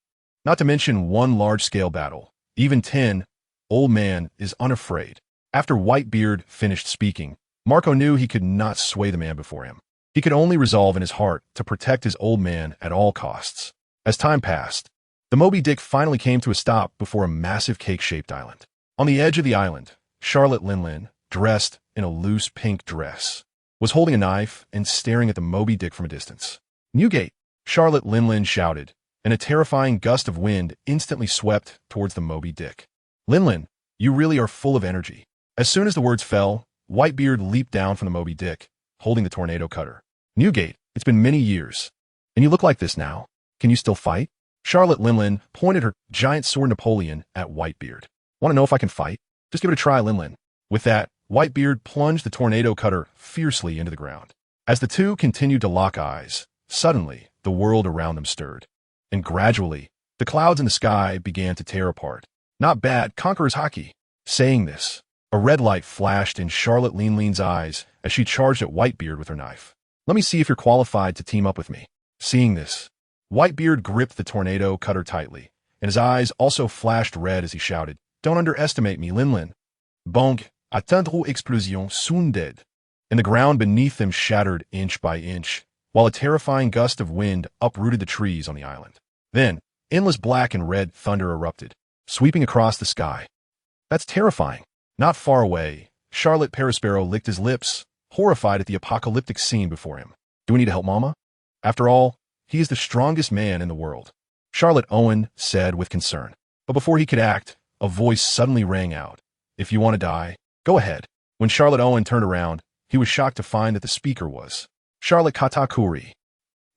Not to mention one large-scale battle, even 10, old man is unafraid. After Whitebeard finished speaking, Marco knew he could not sway the man before him. He could only resolve in his heart to protect his old man at all costs. As time passed, the Moby Dick finally came to a stop before a massive cake-shaped island. On the edge of the island, Charlotte Linlin, dressed in a loose pink dress, was holding a knife and staring at the Moby Dick from a distance. "Newgate!" Charlotte Linlin shouted, and a terrifying gust of wind instantly swept towards the Moby Dick. "Linlin, you really are full of energy." As soon as the words fell, Whitebeard leaped down from the Moby Dick, holding the tornado cutter. Newgate, it's been many years. And you look like this now. Can you still fight? Charlotte Linlin pointed her giant sword Napoleon at Whitebeard. Want to know if I can fight? Just give it a try, Linlin. With that, Whitebeard plunged the tornado cutter fiercely into the ground. As the two continued to lock eyes, suddenly the world around them stirred. And gradually, the clouds in the sky began to tear apart. Not bad, conqueror's hockey. Saying this, a red light flashed in Charlotte Linlin's eyes as she charged at Whitebeard with her knife. Let me see if you're qualified to team up with me. Seeing this, Whitebeard gripped the tornado cutter tightly, and his eyes also flashed red as he shouted, "Don't underestimate me, Linlin." Bonk, atteindre explosion, soon dead. And the ground beneath them shattered inch by inch, while a terrifying gust of wind uprooted the trees on the island. Then, endless black and red thunder erupted, sweeping across the sky. That's terrifying. Not far away, Charlotte Perisparrow licked his lips, horrified at the apocalyptic scene before him. Do we need to help Mama? After all, he is the strongest man in the world, Charlotte Owen said with concern. But before he could act, a voice suddenly rang out. If you want to die, go ahead. When Charlotte Owen turned around, he was shocked to find that the speaker was Charlotte Katakuri.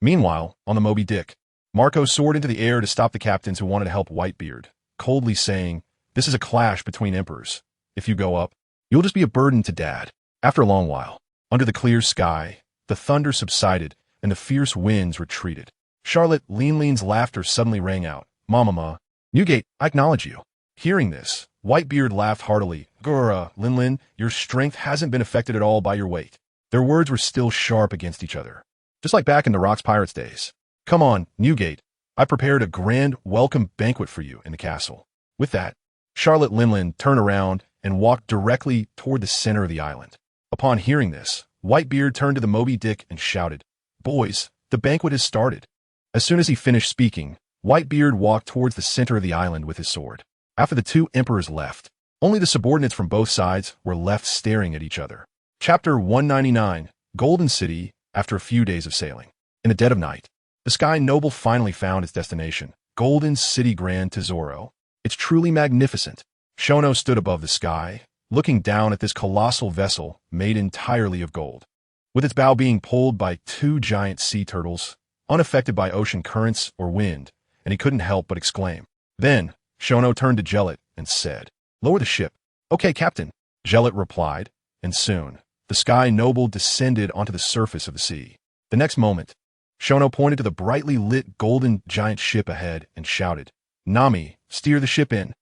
Meanwhile, on the Moby Dick, Marco soared into the air to stop the captains who wanted to help Whitebeard, coldly saying, "This is a clash between emperors. If you go up, you'll just be a burden to Dad." After a long while, under the clear sky, the thunder subsided and the fierce winds retreated. Charlotte Linlin's laughter suddenly rang out. "Mama, Newgate, I acknowledge you." Hearing this, Whitebeard laughed heartily. "Gura, Linlin, your strength hasn't been affected at all by your weight." Their words were still sharp against each other, just like back in the Rocks Pirates days. "Come on, Newgate. I prepared a grand welcome banquet for you in the castle." With that, Charlotte Linlin turned around and walked directly toward the center of the island. Upon hearing this, Whitebeard turned to the Moby Dick and shouted, "Boys, the banquet has started." As soon as he finished speaking, Whitebeard walked towards the center of the island with his sword. After the two emperors left, only the subordinates from both sides were left staring at each other. Chapter 199, Golden City, after a few days of sailing. In the dead of night, the Sky Noble finally found its destination, Golden City Grand Tesoro. It's truly magnificent. Shono stood above the sky, looking down at this colossal vessel made entirely of gold. With its bow being pulled by two giant sea turtles, unaffected by ocean currents or wind, and he couldn't help but exclaim. Then, Shono turned to Gellet and said, "Lower the ship." "Okay, Captain," Gellet replied, and soon, the Sky Noble descended onto the surface of the sea. The next moment, Shono pointed to the brightly lit golden giant ship ahead and shouted, "Nami, steer the ship in."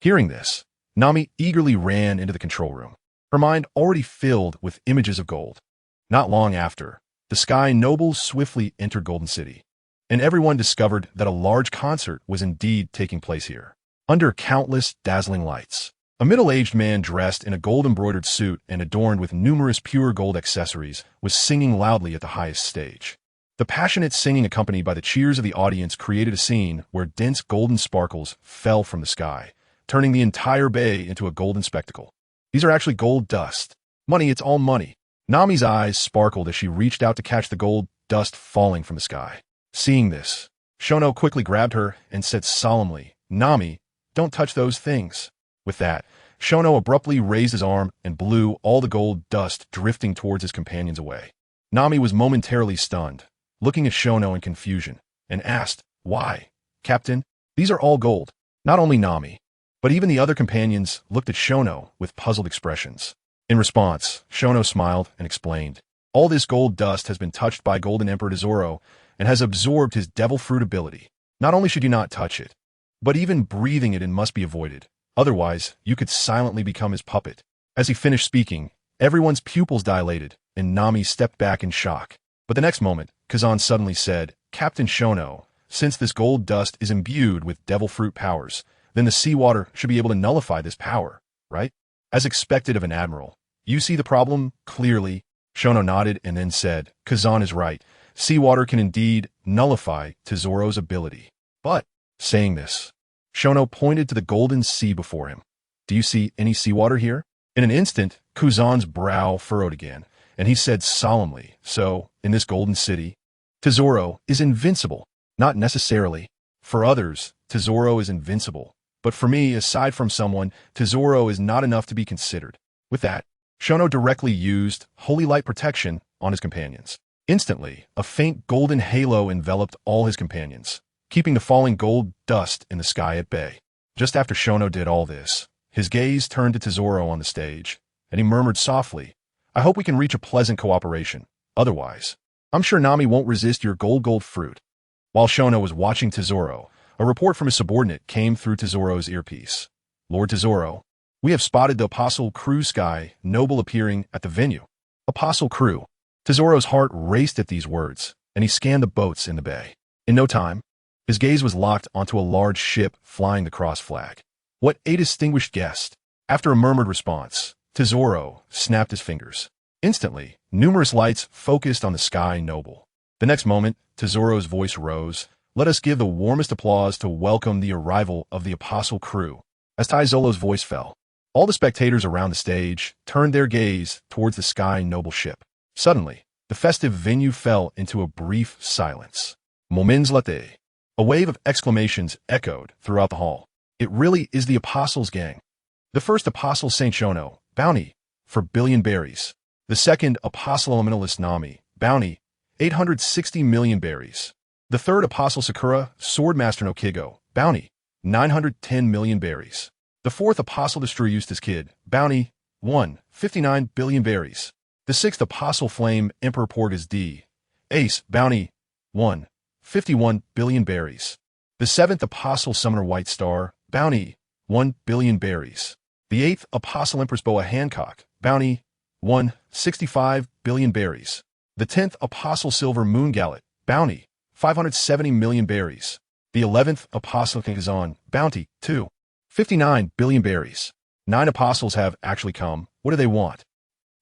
Hearing this, Nami eagerly ran into the control room, her mind already filled with images of gold. Not long after, the Sky Noble swiftly entered Golden City, and everyone discovered that a large concert was indeed taking place here, under countless dazzling lights. A middle-aged man dressed in a gold-embroidered suit and adorned with numerous pure gold accessories was singing loudly at the highest stage. The passionate singing accompanied by the cheers of the audience created a scene where dense golden sparkles fell from the sky, turning the entire bay into a golden spectacle. These are actually gold dust. Money, it's all money. Nami's eyes sparkled as she reached out to catch the gold dust falling from the sky. Seeing this, Shono quickly grabbed her and said solemnly, "Nami, don't touch those things." With that, Shono abruptly raised his arm and blew all the gold dust drifting towards his companions away. Nami was momentarily stunned, looking at Shono in confusion, and asked, "Why, Captain? These are all gold." Not only Nami, but even the other companions looked at Shono with puzzled expressions. In response, Shono smiled and explained, "All this gold dust has been touched by Golden Emperor Tesoro and has absorbed his devil fruit ability. Not only should you not touch it, but even breathing it in must be avoided. Otherwise, you could silently become his puppet." As he finished speaking, everyone's pupils dilated, and Nami stepped back in shock. But the next moment, Kazan suddenly said, "Captain Shono, since this gold dust is imbued with devil fruit powers, then the seawater should be able to nullify this power, right?" As expected of an admiral. "You see the problem clearly?" Shono nodded and then said, "Kazan is right. Seawater can indeed nullify Tesoro's ability. But," saying this, Shono pointed to the golden sea before him. "Do you see any seawater here?" In an instant, Kuzan's brow furrowed again, and he said solemnly, "So, in this golden city, Tesoro is invincible." "Not necessarily. For others, Tesoro is invincible. But for me, aside from someone, Tesoro is not enough to be considered." With that, Shono directly used Holy Light Protection on his companions. Instantly, a faint golden halo enveloped all his companions, keeping the falling gold dust in the sky at bay. Just after Shono did all this, his gaze turned to Tesoro on the stage, and he murmured softly, "I hope we can reach a pleasant cooperation. Otherwise, I'm sure Nami won't resist your gold fruit." While Shono was watching Tesoro, a report from his subordinate came through Tesoro's earpiece. "Lord Tesoro, we have spotted the Apostle Crew Sky Noble appearing at the venue." Apostle Crew. Tesoro's heart raced at these words, and he scanned the boats in the bay. In no time, his gaze was locked onto a large ship flying the cross flag. "What a distinguished guest!" After a murmured response, Tesoro snapped his fingers. Instantly, numerous lights focused on the Sky Noble. The next moment, Tesoro's voice rose. "Let us give the warmest applause to welcome the arrival of the Apostle Crew." As Taizolo's voice fell, all the spectators around the stage turned their gaze towards the Sky Noble ship. Suddenly, the festive venue fell into a brief silence. "PaladinSlays." A wave of exclamations echoed throughout the hall. It really is the Apostles' gang. The first Apostle Saint Shono, bounty for billion berries. The second Apostle Elementalist Nami, bounty 860 million berries. The third Apostle Sakura, Swordmaster no Kigo, bounty 910 million berries. The fourth Apostle Destroy Eustace Kid, bounty 159 billion berries. The sixth Apostle Flame Emperor Porgas D. Ace, bounty 151 billion berries. The seventh Apostle Summoner White Star, bounty 1 billion berries. The eighth Apostle Empress Boa Hancock, bounty 165 billion berries. The 10th Apostle Silver Moon Gallet, bounty 570 million berries. The 11th Apostle Kazan, bounty 259 billion berries. 9 apostles have actually come. What do they want?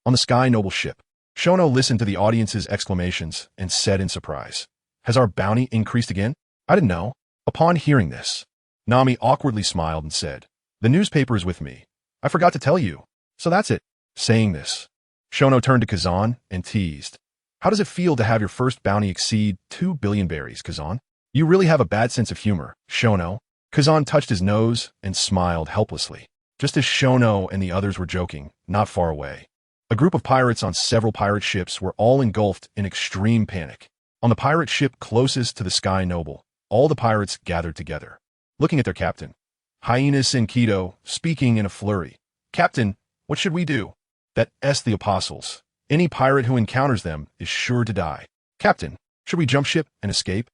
On the Sky Noble ship, Shono listened to the audience's exclamations and said in surprise, "Has our bounty increased again? I didn't know." Upon hearing this, Nami awkwardly smiled and said, "The newspaper is with me. I forgot to tell you. So that's it." Saying this, Shono turned to Kazan and teased, "How does it feel to have your first bounty exceed 2 billion berries, Kazan? You really have a bad sense of humor, Shono." Kazan touched his nose and smiled helplessly. Just as Shono and the others were joking, not far away, a group of pirates on several pirate ships were all engulfed in extreme panic. On the pirate ship closest to the Sky Noble, all the pirates gathered together, looking at their captain, Hyenas and Kido, speaking in a flurry. "Captain, what should we do?" "That's the apostles. Any pirate who encounters them is sure to die." "Captain, should we jump ship and escape?"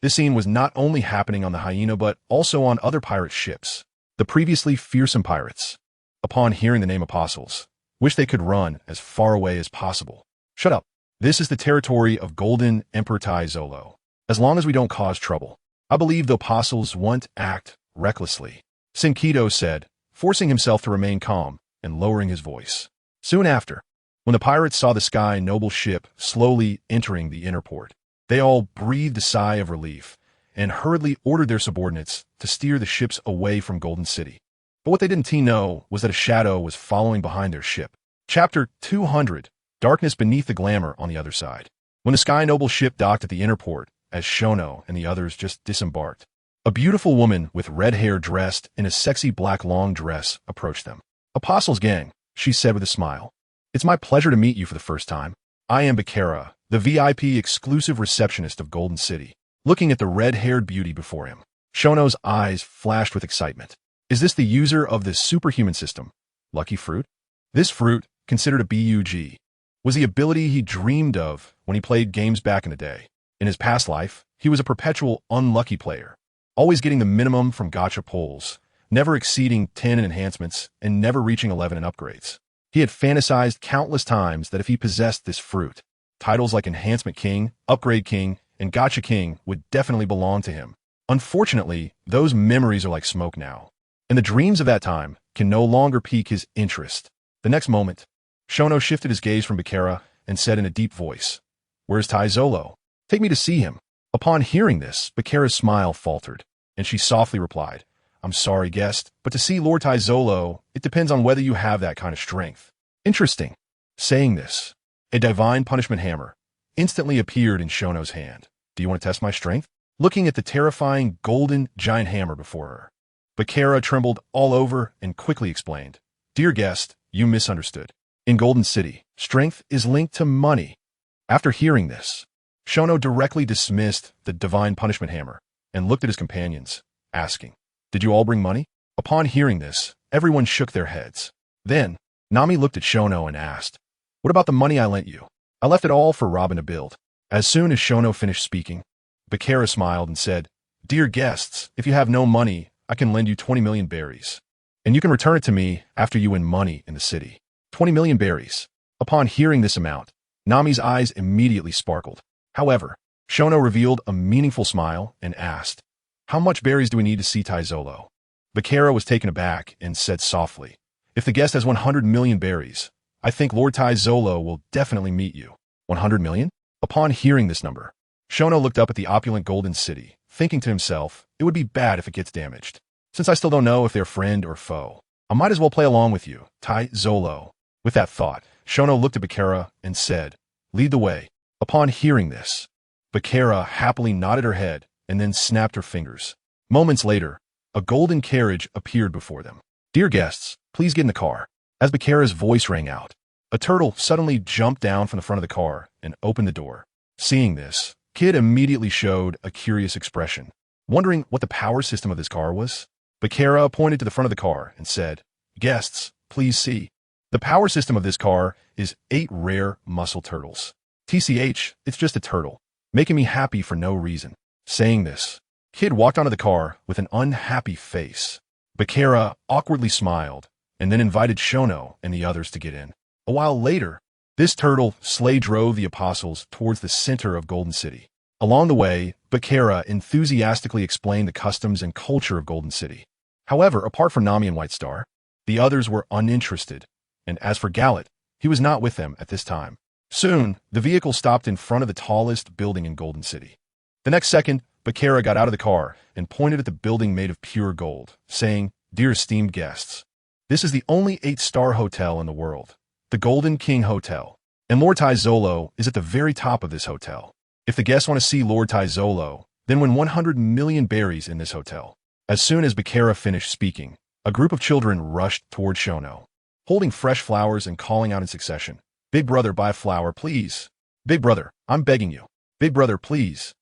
This scene was not only happening on the Hyena but also on other pirate ships. The previously fearsome pirates, upon hearing the name apostles, wished they could run as far away as possible. "Shut up. This is the territory of Golden Emperor Taizolo. As long as we don't cause trouble, I believe the apostles won't act recklessly," Senkido said, forcing himself to remain calm and lowering his voice. Soon after, when the pirates saw the Sky Noble ship slowly entering the inner port, they all breathed a sigh of relief and hurriedly ordered their subordinates to steer the ships away from Golden City. But what they didn't know was that a shadow was following behind their ship. Chapter 200, Darkness Beneath the Glamour on the Other Side. When the Sky Noble ship docked at the inner port, as Shono and the others just disembarked, a beautiful woman with red hair dressed in a sexy black long dress approached them. "Apostles gang," she said with a smile. "It's my pleasure to meet you for the first time. I am Bakara, the VIP exclusive receptionist of Golden City." Looking at the red-haired beauty before him, Shono's eyes flashed with excitement. "Is this the user of the superhuman system, Lucky Fruit?" This fruit, considered a BUG, was the ability he dreamed of when he played games back in the day. In his past life, he was a perpetual unlucky player, always getting the minimum from gacha pulls, never exceeding 10 in enhancements, and never reaching 11 in upgrades. He had fantasized countless times that if he possessed this fruit, titles like Enhancement King, Upgrade King, and Gacha King would definitely belong to him. Unfortunately, those memories are like smoke now, and the dreams of that time can no longer pique his interest. The next moment, Shono shifted his gaze from Bakara and said in a deep voice, "Where's Taizolo? Take me to see him." Upon hearing this, Bakara's smile faltered, and she softly replied, "I'm sorry, guest, but to see Lord Taizolo, it depends on whether you have that kind of strength." Interesting. Saying this, a divine punishment hammer instantly appeared in Shono's hand. "Do you want to test my strength?" Looking at the terrifying golden giant hammer before her, Bakara trembled all over and quickly explained, "Dear guest, you misunderstood. In Golden City, strength is linked to money. After hearing this, Shono directly dismissed the divine punishment hammer and looked at his companions, asking, "Did you all bring money?" Upon hearing this, everyone shook their heads. Then, Nami looked at Shono and asked, "What about the money I lent you?" "I left it all for Robin to build." As soon as Shono finished speaking, Bakara smiled and said, "Dear guests, if you have no money, I can lend you 20 million berries. And you can return it to me after you win money in the city." 20 million berries. Upon hearing this amount, Nami's eyes immediately sparkled. However, Shono revealed a meaningful smile and asked, "How much berries do we need to see Taizolo?" Bakara was taken aback and said softly, "If the guest has 100 million berries, I think Lord Taizolo will definitely meet you." 100 million? Upon hearing this number, Shono looked up at the opulent golden city, thinking to himself, it would be bad if it gets damaged. Since I still don't know if they're friend or foe, I might as well play along with you, Taizolo. With that thought, Shono looked at Bakara and said, "Lead the way." Upon hearing this, Bakara happily nodded her head and then snapped her fingers. Moments later, a golden carriage appeared before them. "Dear guests, please get in the car." As Bakara's voice rang out, a turtle suddenly jumped down from the front of the car and opened the door. Seeing this, Kid immediately showed a curious expression, wondering what the power system of this car was. Bakara pointed to the front of the car and said, "Guests, please see. The power system of this car is 8 rare muscle turtles. TCH, it's just a turtle, making me happy for no reason." Saying this, Kid walked onto the car with an unhappy face. Bakara awkwardly smiled and then invited Shono and the others to get in. A while later, this turtle sleigh drove the apostles towards the center of Golden City. Along the way, Bakara enthusiastically explained the customs and culture of Golden City. However, apart from Nami and White Star, the others were uninterested, and as for Gallet, he was not with them at this time. Soon, the vehicle stopped in front of the tallest building in Golden City. The next second, Bakara got out of the car and pointed at the building made of pure gold, saying, "Dear esteemed guests, this is the only 8-star hotel in the world, the Golden King Hotel, and Lord Taizolo is at the very top of this hotel. If the guests want to see Lord Taizolo, then win 100 million berries in this hotel." As soon as Bakara finished speaking, a group of children rushed toward Shono, holding fresh flowers and calling out in succession, "Big brother, buy a flower, please. Big brother, I'm begging you. Big brother, please."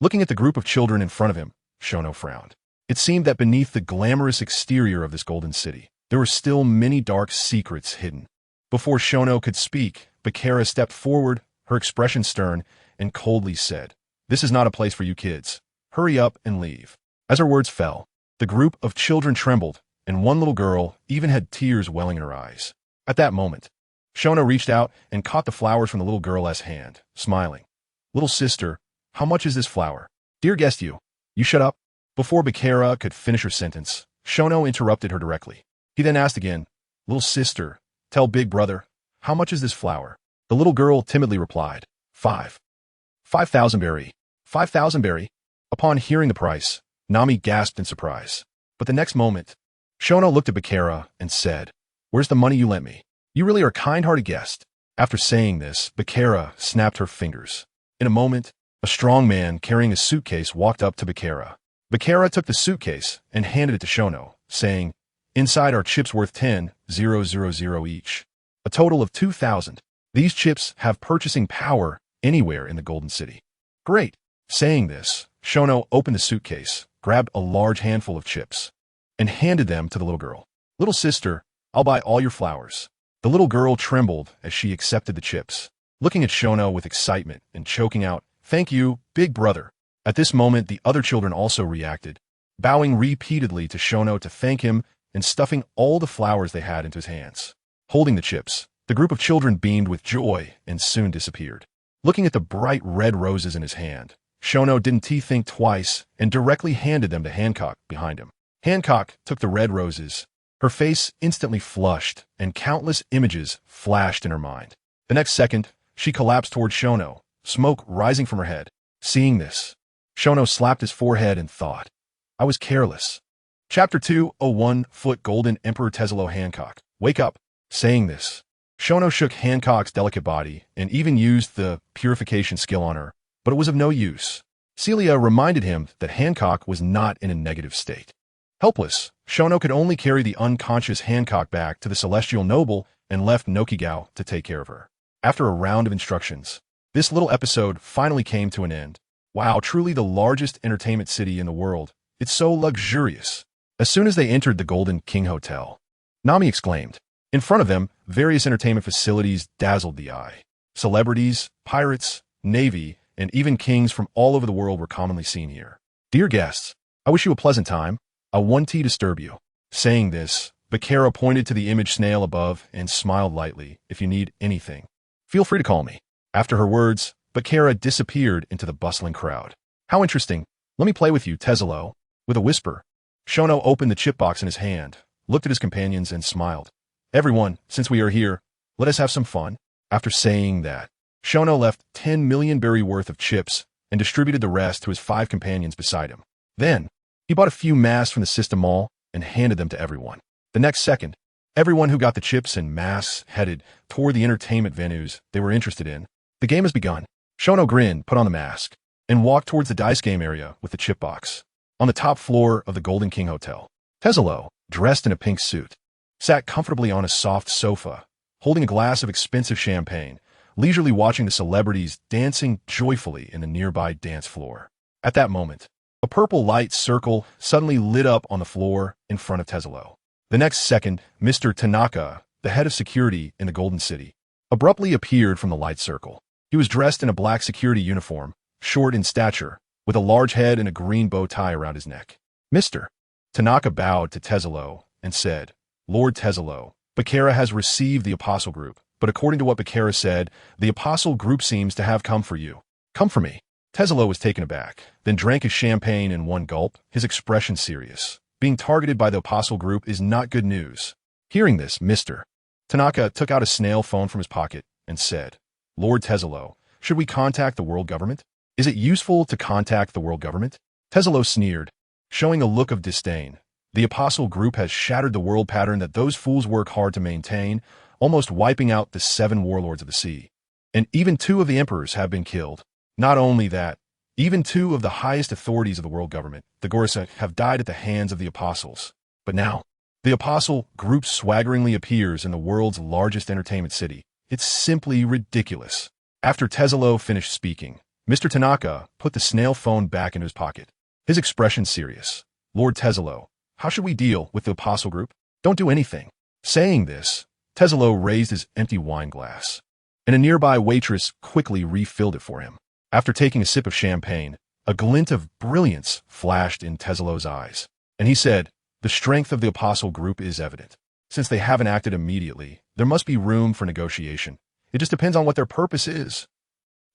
Looking at the group of children in front of him, Shono frowned. It seemed that beneath the glamorous exterior of this golden city, there were still many dark secrets hidden. Before Shono could speak, Bakara stepped forward, her expression stern, and coldly said, "This is not a place for you kids. Hurry up and leave." As her words fell, the group of children trembled, and one little girl even had tears welling in her eyes. At that moment, Shono reached out and caught the flowers from the little girl's hand, smiling. "Little sister, how much is this flower?" "Dear guest, you shut up." Before Bakara could finish her sentence, Shono interrupted her directly. He then asked again, "Little sister, tell big brother, how much is this flower?" The little girl timidly replied, 5,000 berry. 5,000 berry." Upon hearing the price, Nami gasped in surprise. But the next moment, Shono looked at Bakara and said, "Where's the money you lent me? You really are a kind-hearted guest." After saying this, Bakara snapped her fingers. In a moment, a strong man carrying a suitcase walked up to Bakara. Bakara took the suitcase and handed it to Shono, saying, "Inside are chips worth 10,000 each. A total of 2,000. These chips have purchasing power anywhere in the Golden City." "Great." Saying this, Shono opened the suitcase, grabbed a large handful of chips, and handed them to the little girl. "Little sister, I'll buy all your flowers." The little girl trembled as she accepted the chips, looking at Shono with excitement and choking out, "Thank you, big brother." At this moment, the other children also reacted, bowing repeatedly to Shono to thank him and stuffing all the flowers they had into his hands. Holding the chips, the group of children beamed with joy and soon disappeared. Looking at the bright red roses in his hand, Shono didn't think twice and directly handed them to Hancock behind him. Hancock took the red roses. Her face instantly flushed, and countless images flashed in her mind. The next second, she collapsed toward Shono, smoke rising from her head. Seeing this, Shono slapped his forehead and thought, "I was careless." Chapter 201, Foot Golden Emperor Tesla Hancock. Wake up. Saying this, Shono shook Hancock's delicate body and even used the purification skill on her, but it was of no use. Celia reminded him that Hancock was not in a negative state. Helpless, Shono could only carry the unconscious Hancock back to the Celestial Noble and left Nokigao to take care of her. After a round of instructions, This little episode finally came to an end. Wow, truly the largest entertainment city in the world. It's so luxurious. As soon as they entered the Golden King Hotel, Nami exclaimed. In front of them, various entertainment facilities dazzled the eye. Celebrities, pirates, navy, and even kings from all over the world were commonly seen here. Dear guests, I wish you a pleasant time. I won't disturb you. Saying this, Bakara pointed to the image snail above and smiled lightly. If you need anything, feel free to call me. After her words, Bakara disappeared into the bustling crowd. How interesting. Let me play with you, Tezelo. With a whisper, Shono opened the chip box in his hand, looked at his companions, and smiled. Everyone, since we are here, let us have some fun. After saying that, Shono left 10 million berry worth of chips and distributed the rest to his 5 companions beside him. Then, he bought a few masks from the system mall and handed them to everyone. The next second, everyone who got the chips and masks headed toward the entertainment venues they were interested in. The game has begun. Shono grinned, put on the mask, and walked towards the dice game area with the chip box. On the top floor of the Golden King Hotel, Tezelo, dressed in a pink suit, sat comfortably on a soft sofa, holding a glass of expensive champagne, leisurely watching the celebrities dancing joyfully in the nearby dance floor. At that moment, a purple light circle suddenly lit up on the floor in front of Tezelo. The next second, Mr. Tanaka, the head of security in the Golden City, abruptly appeared from the light circle. He was dressed in a black security uniform, short in stature, with a large head and a green bow tie around his neck. Mr. Tanaka bowed to Tezelo and said, Lord Tezelo, Bakara has received the Apostle Group, but according to what Bakara said, the Apostle Group seems to have come for you. Come for me. Tezelo was taken aback, then drank his champagne in one gulp, his expression serious. Being targeted by the Apostle Group is not good news. Hearing this, Mr. Tanaka took out a snail phone from his pocket and said, Lord Tezelo, should we contact the world government? Is it useful to contact the world government? Tezelo sneered, showing a look of disdain. The Apostle Group has shattered the world pattern that those fools work hard to maintain, almost wiping out the 7 warlords of the sea. And even 2 of the emperors have been killed. Not only that, even 2 of the highest authorities of the world government, the Gorsa, have died at the hands of the apostles. But now, the Apostle Group swaggeringly appears in the world's largest entertainment city. It's simply ridiculous. After Tezelo finished speaking, Mr. Tanaka put the snail phone back into his pocket. His expression serious. Lord Tezelo, how should we deal with the Apostle Group? Don't do anything. Saying this, Tezelo raised his empty wine glass, and a nearby waitress quickly refilled it for him. After taking a sip of champagne, a glint of brilliance flashed in Tezelo's eyes, and he said, the strength of the Apostle Group is evident. Since they haven't acted immediately, there must be room for negotiation. It just depends on what their purpose is.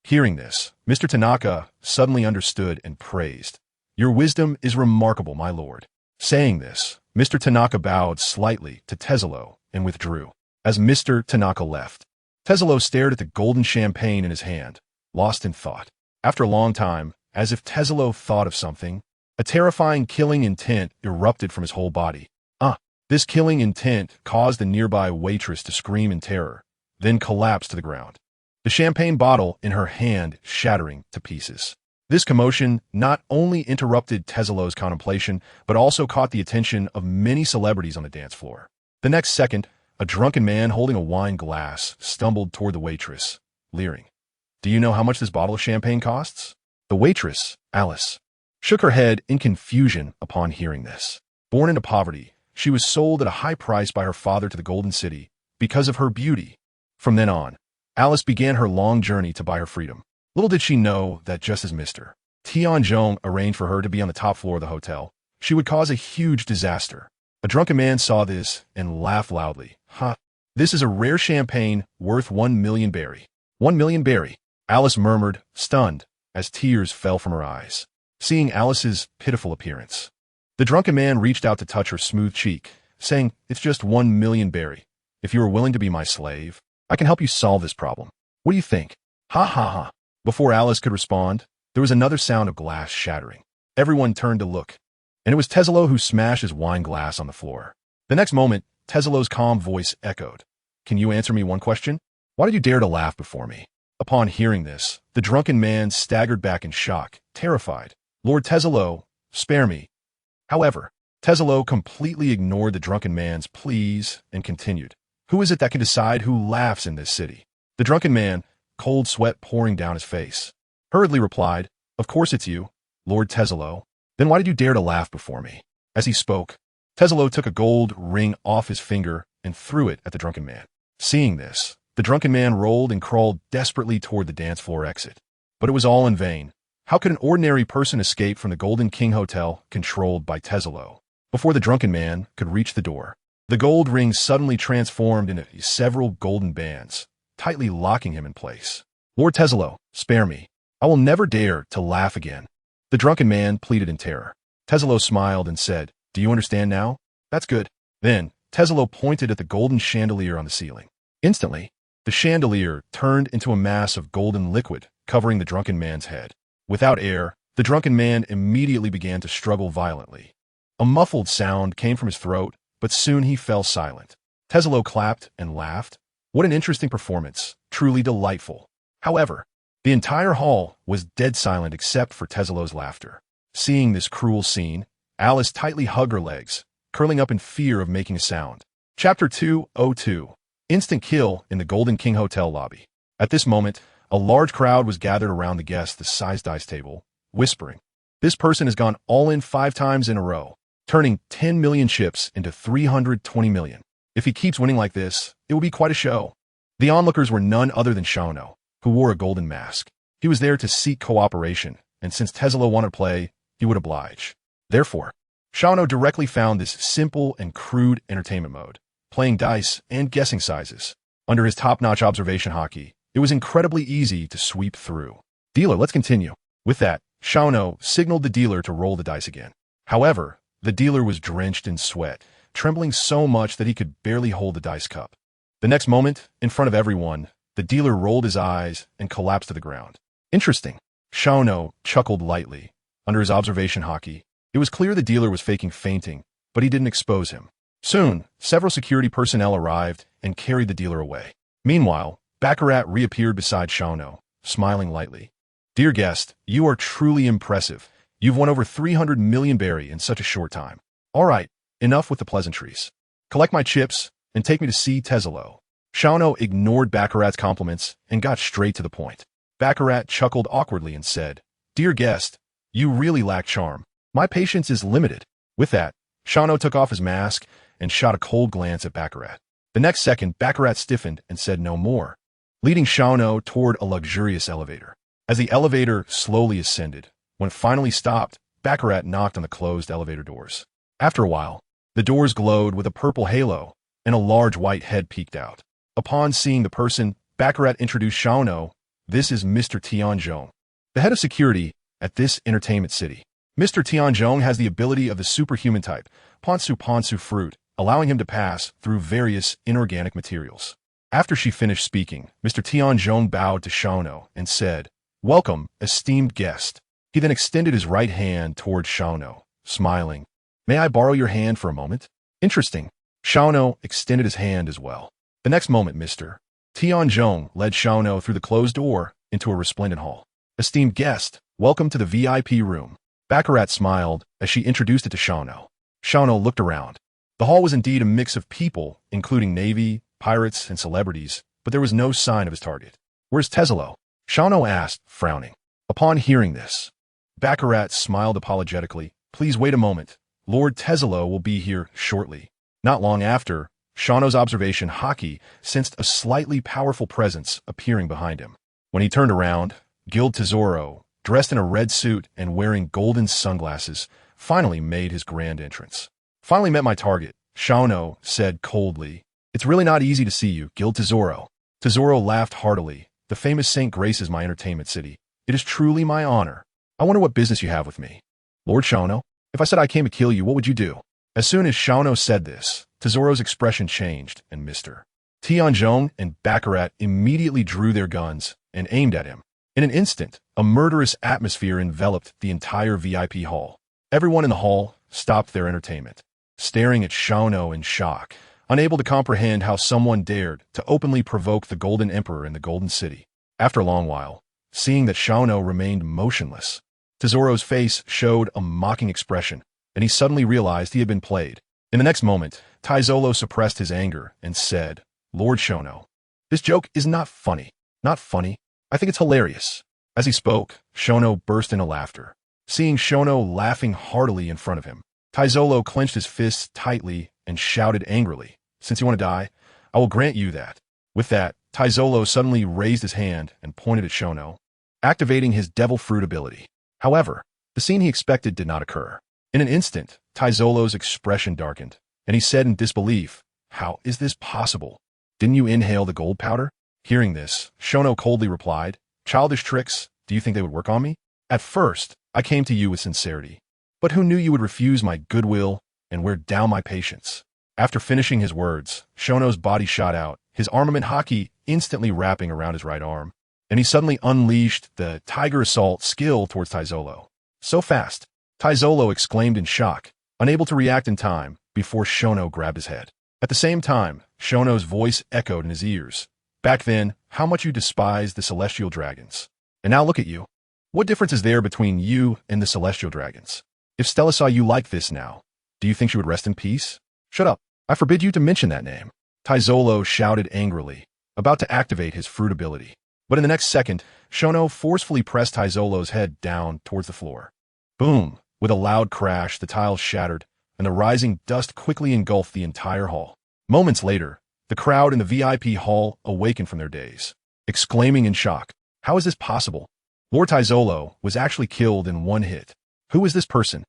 Hearing this, Mr. Tanaka suddenly understood and praised. Your wisdom is remarkable, my lord. Saying this, Mr. Tanaka bowed slightly to Tezelo and withdrew. As Mr. Tanaka left, Tezelo stared at the golden champagne in his hand, lost in thought. After a long time, as if Tezelo thought of something, a terrifying killing intent erupted from his whole body. This killing intent caused the nearby waitress to scream in terror, then collapse to the ground, the champagne bottle in her hand shattering to pieces. This commotion not only interrupted Tezelo's contemplation, but also caught the attention of many celebrities on the dance floor. The next second, a drunken man holding a wine glass stumbled toward the waitress, leering. Do you know how much this bottle of champagne costs? The waitress, Alice, shook her head in confusion upon hearing this. Born into poverty, she was sold at a high price by her father to the Golden City because of her beauty. From then on, Alice began her long journey to buy her freedom. Little did she know that just as Mr. Tianzhong arranged for her to be on the top floor of the hotel, she would cause a huge disaster. A drunken man saw this and laughed loudly. This is a rare champagne worth 1 million berry. 1 million berry, Alice murmured, stunned, as tears fell from her eyes, seeing Alice's pitiful appearance. The drunken man reached out to touch her smooth cheek, saying, It's just 1 million berry. If you are willing to be my slave, I can help you solve this problem. What do you think? Ha ha ha. Before Alice could respond, there was another sound of glass shattering. Everyone turned to look, and it was Tezelo who smashed his wine glass on the floor. The next moment, Tezelo's calm voice echoed. Can you answer me one question? Why did you dare to laugh before me? Upon hearing this, the drunken man staggered back in shock, terrified. Lord Tezelo, spare me. However, Tezelo completely ignored the drunken man's pleas and continued. Who is it that can decide who laughs in this city? The drunken man, cold sweat pouring down his face. Hurriedly replied, "Of course it's you, Lord Tezzalo. Then why did you dare to laugh before me?" As he spoke, Tezzalo took a gold ring off his finger and threw it at the drunken man. Seeing this, the drunken man rolled and crawled desperately toward the dance floor exit. But it was all in vain. How could an ordinary person escape from the Golden King Hotel controlled by Tezzalo? Before the drunken man could reach the door, the gold ring suddenly transformed into several golden bands, tightly locking him in place. "Lord Tezzalo, spare me. I will never dare to laugh again," the drunken man pleaded in terror. Tezzalo smiled and said, "Do you understand now? That's good." Then, Tezzalo pointed at the golden chandelier on the ceiling. Instantly, the chandelier turned into a mass of golden liquid, covering the drunken man's head. Without air, the drunken man immediately began to struggle violently. A muffled sound came from his throat, but soon he fell silent. Tezzalo clapped and laughed. What an interesting performance, truly delightful. However, the entire hall was dead silent except for Tezzalo's laughter. Seeing this cruel scene, Alice tightly hugged her legs, curling up in fear of making a sound. Chapter 202. Instant Kill in the Golden King Hotel Lobby. At this moment, a large crowd was gathered around the guest-sized dice table, whispering, "This person has gone all in 5 times in a row, turning 10 million chips into 320 million. If he keeps winning like this, it will be quite a show." The onlookers were none other than Xiao, who wore a golden mask. He was there to seek cooperation, and since Tezzalo wanted to play, he would oblige. Therefore, Xiao directly found this simple and crude entertainment mode, playing dice and guessing sizes. Under his top-notch observation hockey, it was incredibly easy to sweep through. "Dealer, let's continue." With that, Xiao signaled the dealer to roll the dice again. However, the dealer was drenched in sweat, trembling so much that he could barely hold the dice cup. The next moment, in front of everyone, the dealer rolled his eyes and collapsed to the ground. "Interesting." Xiao chuckled lightly. Under his observation hockey, it was clear the dealer was faking fainting, but he didn't expose him. Soon, several security personnel arrived and carried the dealer away. Meanwhile, Baccarat reappeared beside Xiao, smiling lightly. "Dear guest, you are truly impressive. You've won over 300 million berry in such a short time. All right, enough with the pleasantries. Collect my chips and take me to see Tezzalo." Xiao ignored Baccarat's compliments and got straight to the point. Baccarat chuckled awkwardly and said, "Dear guest, you really lack charm. My patience is limited." With that, Xiao took off his mask and shot a cold glance at Baccarat. The next second, Baccarat stiffened and said no more, leading Xiao toward a luxurious elevator. As the elevator slowly ascended, when it finally stopped, Baccarat knocked on the closed elevator doors. After a while, the doors glowed with a purple halo, and a large white head peeked out. Upon seeing the person, Baccarat introduced Xiao. "This is Mr. Tianzhong, the head of security at this entertainment city. Mr. Tianzhong has the ability of the superhuman type, Ponsu fruit, allowing him to pass through various inorganic materials." After she finished speaking, Mr. Tianzhong bowed to Xiao and said, "Welcome, esteemed guest." He then extended his right hand toward Xiao, smiling. "May I borrow your hand for a moment?" "Interesting." Xiao extended his hand as well. The next moment, Mr. Tianzhong led Xiao through the closed door into a resplendent hall. "Esteemed guest, welcome to the VIP room." Baccarat smiled as she introduced it to Xiao. Xiao looked around. The hall was indeed a mix of people, including navy, pirates, and celebrities, but there was no sign of his target. "Where's Tezzalo?" Xiao asked, frowning. Upon hearing this, Baccarat smiled apologetically. "Please wait a moment. Lord Tezzalo will be here shortly." Not long after, Xiao's observation hockey sensed a slightly powerful presence appearing behind him. When he turned around, Guild Tesoro, dressed in a red suit and wearing golden sunglasses, finally made his grand entrance. "Finally met my target," Xiao said coldly. "It's really not easy to see you, Guild Tesoro." Tesoro laughed heartily. "The famous Saint graces my entertainment city. It is truly my honor. I wonder what business you have with me." "Lord Xiao, if I said I came to kill you, what would you do?" As soon as Xiao said this, Tesoro's expression changed, and Mr. Tianzhong and Baccarat immediately drew their guns and aimed at him. In an instant, a murderous atmosphere enveloped the entire VIP hall. Everyone in the hall stopped their entertainment, staring at Xiao in shock, unable to comprehend how someone dared to openly provoke the Golden Emperor in the Golden City. After a long while, seeing that Xiao remained motionless, Tesoro's face showed a mocking expression, and he suddenly realized he had been played. In the next moment, Tezzalo suppressed his anger and said, "Lord Xiao, this joke is not funny. Not funny. I think it's hilarious." As he spoke, Shono burst into laughter. Seeing Shono laughing heartily in front of him, Taizolo clenched his fists tightly and shouted angrily, "Since you want to die, I will grant you that." With that, Taizolo suddenly raised his hand and pointed at Shono, activating his devil fruit ability. However, the scene he expected did not occur. In an instant, Taizolo's expression darkened, and he said in disbelief, "How is this possible? Didn't you inhale the gold powder?" Hearing this, Shono coldly replied, "Childish tricks, do you think they would work on me? At first, I came to you with sincerity, but who knew you would refuse my goodwill and wear down my patience?" After finishing his words, Shono's body shot out, his armament haki instantly wrapping around his right arm, and he suddenly unleashed the Tiger Assault skill towards Taizolo. So fast, Taizolo exclaimed in shock, unable to react in time before Shono grabbed his head. At the same time, Shono's voice echoed in his ears. "Back then, how much you despised the celestial dragons. And now look at you. What difference is there between you and the celestial dragons? If Stella saw you like this now, do you think she would rest in peace? Shut up. I forbid you to mention that name." Taizolo shouted angrily, about to activate his fruit ability. But in the next second, Shono forcefully pressed Taizolo's head down towards the floor. Boom! With a loud crash, the tiles shattered, and the rising dust quickly engulfed the entire hall. Moments later, the crowd in the VIP hall awakened from their daze, exclaiming in shock, "How is this possible? Lord Taizolo was actually killed in one hit. Who is this person?"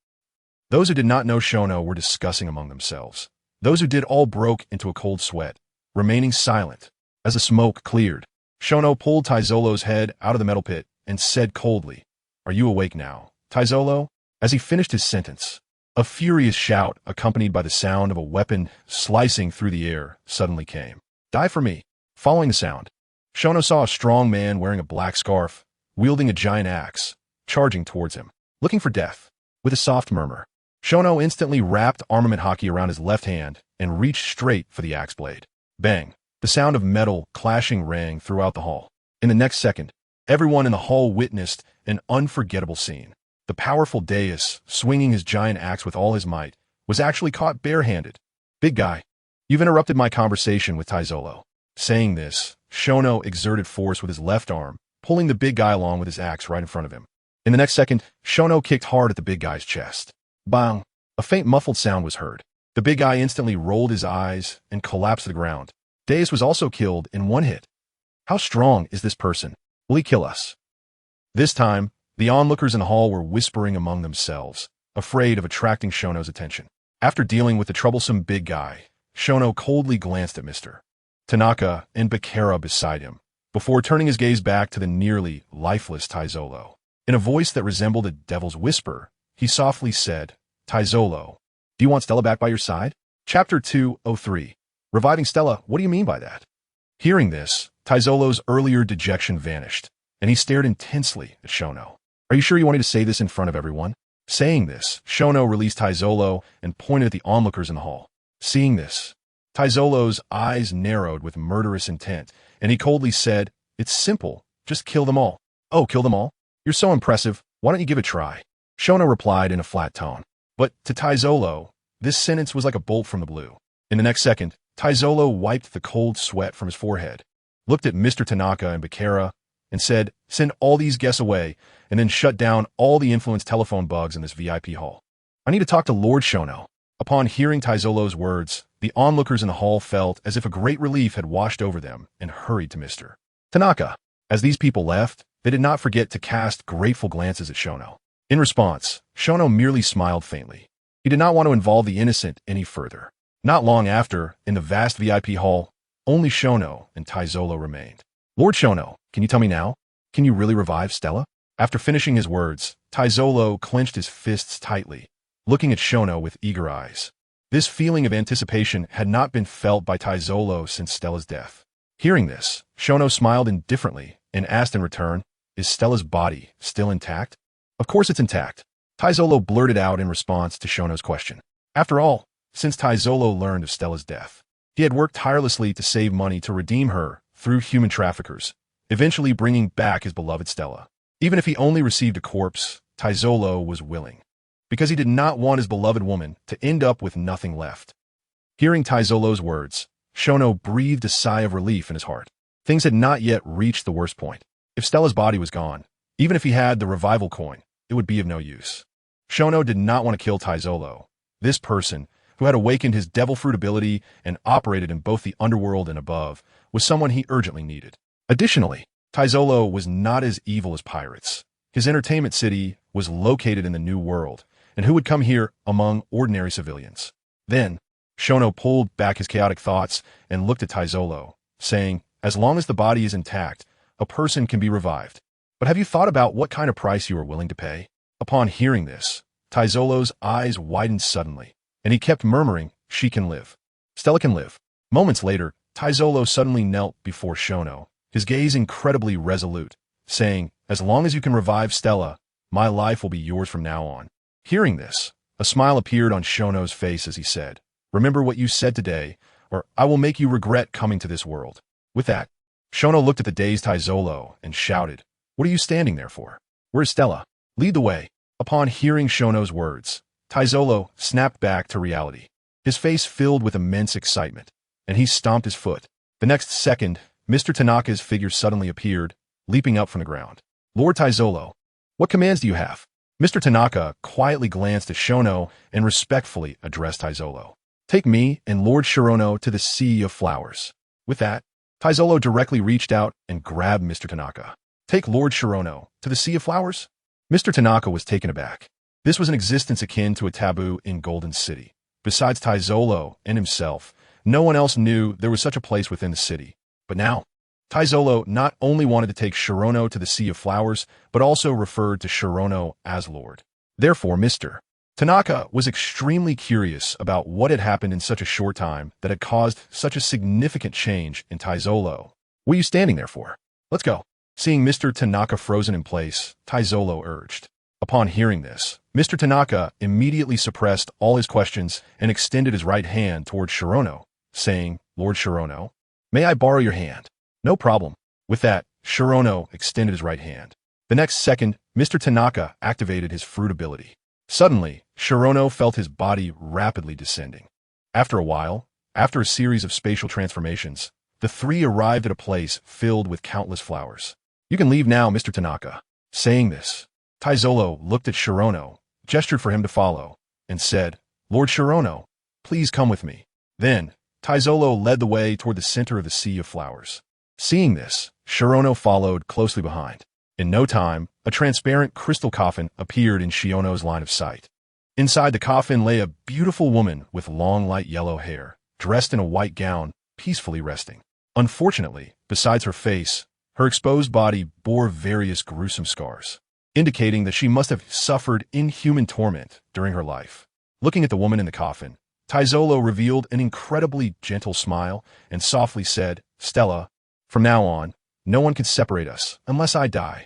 Those who did not know Shono were discussing among themselves. Those who did all broke into a cold sweat, remaining silent. As the smoke cleared, Shono pulled Taizolo's head out of the metal pit and said coldly, "Are you awake now, Taizolo?" As he finished his sentence, a furious shout, accompanied by the sound of a weapon slicing through the air, suddenly came. "Die for me." Following the sound, Shono saw a strong man wearing a black scarf, wielding a giant axe, charging towards him, looking for death. With a soft murmur, Shono instantly wrapped armament haki around his left hand and reached straight for the axe blade. Bang! The sound of metal clashing rang throughout the hall. In the next second, everyone in the hall witnessed an unforgettable scene. The powerful Deus, swinging his giant axe with all his might, was actually caught barehanded. "Big guy, you've interrupted my conversation with Taizolo." Saying this, Shono exerted force with his left arm, pulling the big guy along with his axe right in front of him. In the next second, Shono kicked hard at the big guy's chest. Bang! A faint muffled sound was heard. The big guy instantly rolled his eyes and collapsed to the ground. Deus was also killed in one hit. How strong is this person? Will he kill us? This time, the onlookers in the hall were whispering among themselves, afraid of attracting Shono's attention. After dealing with the troublesome big guy, Shono coldly glanced at Mr. Tanaka and Bakera beside him, before turning his gaze back to the nearly lifeless Taizolo. In a voice that resembled a devil's whisper, he softly said, "Taizolo, do you want Stella back by your side?" Chapter 203. Reviving Stella, what do you mean by that? Hearing this, Taizolo's earlier dejection vanished, and he stared intensely at Shono. "Are you sure you want me to say this in front of everyone?" Saying this, Shono released Taizolo and pointed at the onlookers in the hall. Seeing this, Taizolo's eyes narrowed with murderous intent, and he coldly said, "It's simple. Just kill them all." "Oh, kill them all? You're so impressive. Why don't you give it a try?" Shono replied in a flat tone. But to Taizolo, this sentence was like a bolt from the blue. In the next second, Taizolo wiped the cold sweat from his forehead, looked at Mr. Tanaka and Bakera, and said, "Send all these guests away, and then shut down all the influence telephone bugs in this VIP hall. I need to talk to Lord Shono." Upon hearing Taizolo's words, the onlookers in the hall felt as if a great relief had washed over them and hurried to Mr. Tanaka. As these people left, they did not forget to cast grateful glances at Shono. In response, Shono merely smiled faintly. He did not want to involve the innocent any further. Not long after, in the vast VIP hall, only Shono and Taizolo remained. "Lord Shono, can you tell me now? Can you really revive Stella?" After finishing his words, Taizolo clenched his fists tightly, looking at Shono with eager eyes. This feeling of anticipation had not been felt by Taizolo since Stella's death. Hearing this, Shono smiled indifferently and asked in return, "Is Stella's body still intact?" "Of course it's intact," Taizolo blurted out in response to Shono's question. After all, since Taizolo learned of Stella's death, he had worked tirelessly to save money to redeem her through human traffickers, eventually bringing back his beloved Stella. Even if he only received a corpse, Taizolo was willing, because he did not want his beloved woman to end up with nothing left. Hearing Taizolo's words, Shono breathed a sigh of relief in his heart. Things had not yet reached the worst point. If Stella's body was gone, even if he had the revival coin, it would be of no use. Shono did not want to kill Taizolo. This person, who had awakened his devil fruit ability and operated in both the underworld and above, was someone he urgently needed. Additionally, Taizolo was not as evil as pirates. His entertainment city was located in the New World, and who would come here among ordinary civilians? Then, Shono pulled back his chaotic thoughts and looked at Taizolo, saying, as long as the body is intact, a person can be revived. But have you thought about what kind of price you are willing to pay? Upon hearing this, Taizolo's eyes widened suddenly, and he kept murmuring, she can live. Stella can live. Moments later, Taizolo suddenly knelt before Shono, his gaze incredibly resolute, saying, as long as you can revive Stella, my life will be yours from now on. Hearing this, a smile appeared on Shono's face as he said, remember what you said today, or I will make you regret coming to this world. With that, Shono looked at the dazed Taizolo and shouted, what are you standing there for? Where's Stella? Lead the way. Upon hearing Shono's words, Taizolo snapped back to reality, his face filled with immense excitement, and he stomped his foot. The next second, Mr. Tanaka's figure suddenly appeared, leaping up from the ground. Lord Taizolo, what commands do you have? Mr. Tanaka quietly glanced at Shono and respectfully addressed Taizolo. Take me and Lord Shirono to the Sea of Flowers. With that, Taizolo directly reached out and grabbed Mr. Tanaka. Take Lord Shirono to the Sea of Flowers? Mr. Tanaka was taken aback. This was an existence akin to a taboo in Golden City. Besides Taizolo and himself, no one else knew there was such a place within the city. But now, Taizolo not only wanted to take Shirono to the Sea of Flowers, but also referred to Shirono as Lord. Therefore, Mr. Tanaka was extremely curious about what had happened in such a short time that had caused such a significant change in Taizolo. What are you standing there for? Let's go. Seeing Mr. Tanaka frozen in place, Taizolo urged. Upon hearing this, Mr. Tanaka immediately suppressed all his questions and extended his right hand toward Shirono, saying, Lord Shirono, may I borrow your hand? No problem. With that, Shirono extended his right hand. The next second, Mr. Tanaka activated his fruit ability. Suddenly, Shirono felt his body rapidly descending. After a while, after a series of spatial transformations, the three arrived at a place filled with countless flowers. You can leave now, Mr. Tanaka. Saying this, Taizolo looked at Shirono, gestured for him to follow, and said, Lord Shirono, please come with me. Then, Taizolo led the way toward the center of the Sea of Flowers. Seeing this, Shirono followed closely behind. In no time, a transparent crystal coffin appeared in Shiono's line of sight. Inside the coffin lay a beautiful woman with long light yellow hair, dressed in a white gown, peacefully resting. Unfortunately, besides her face, her exposed body bore various gruesome scars, indicating that she must have suffered inhuman torment during her life. Looking at the woman in the coffin, Taizolo revealed an incredibly gentle smile and softly said, Stella, from now on, no one can separate us unless I die.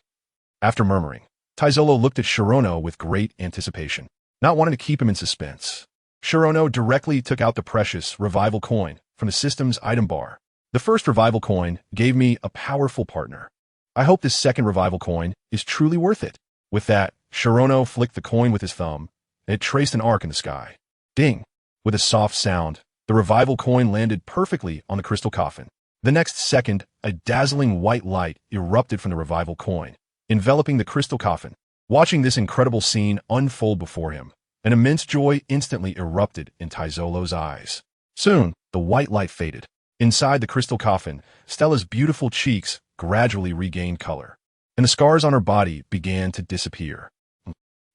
After murmuring, Taizolo looked at Shirono with great anticipation, not wanting to keep him in suspense. Shirono directly took out the precious revival coin from the system's item bar. The first revival coin gave me a powerful partner. I hope this second revival coin is truly worth it. With that, Shirono flicked the coin with his thumb, and it traced an arc in the sky. Ding! With a soft sound, the revival coin landed perfectly on the crystal coffin. The next second, a dazzling white light erupted from the revival coin, enveloping the crystal coffin. Watching this incredible scene unfold before him, an immense joy instantly erupted in Taizolo's eyes. Soon, the white light faded. Inside the crystal coffin, Stella's beautiful cheeks gradually regained color, and the scars on her body began to disappear.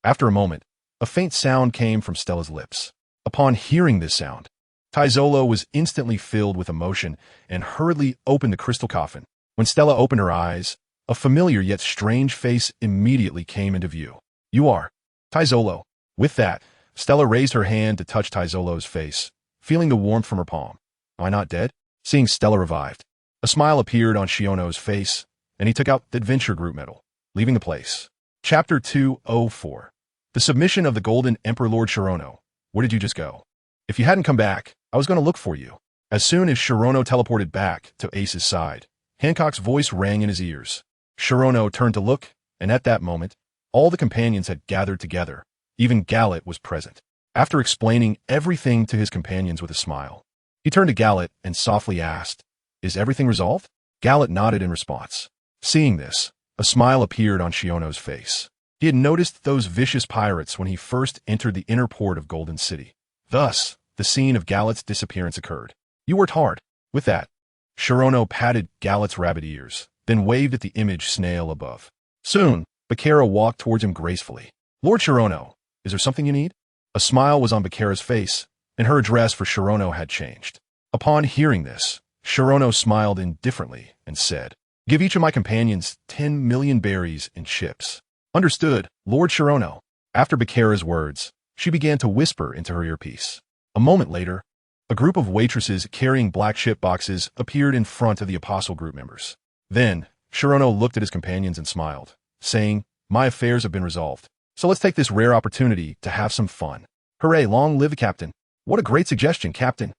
After a moment, a faint sound came from Stella's lips. Upon hearing this sound, Taizolo was instantly filled with emotion and hurriedly opened the crystal coffin. When Stella opened her eyes, a familiar yet strange face immediately came into view. You are Taizolo. With that, Stella raised her hand to touch Taizolo's face, feeling the warmth from her palm. Am I not dead? Seeing Stella revived, a smile appeared on Shiono's face, and he took out the Adventure Group medal, leaving the place. Chapter 204. The Submission of the Golden Emperor. Lord Shirono, where did you just go? If you hadn't come back, I was going to look for you. As soon as Shirono teleported back to Ace's side, Hancock's voice rang in his ears. Shirono turned to look, and at that moment, all the companions had gathered together. Even Gallet was present. After explaining everything to his companions with a smile, he turned to Gallet and softly asked, Is everything resolved? Gallet nodded in response. Seeing this, A smile appeared on Shiono's face. He had noticed those vicious pirates when he first entered the inner port of Golden City. Thus, the scene of Galet's disappearance occurred. You worked hard. With that, Shirono patted Galet's rabbit ears, then waved at the image snail above. Soon, Bakara walked towards him gracefully. Lord Shirono, is there something you need? A smile was on Bakara's face, and her address for Shirono had changed. Upon hearing this, Shirono smiled indifferently and said, Give each of my companions 10 million berries and chips. Understood, Lord Shirono. After Bakara's words, she began to whisper into her earpiece. A moment later, a group of waitresses carrying black chip boxes appeared in front of the Apostle group members. Then, Shirono looked at his companions and smiled, saying, My affairs have been resolved, so let's take this rare opportunity to have some fun. Hooray, long live the captain. What a great suggestion, Captain.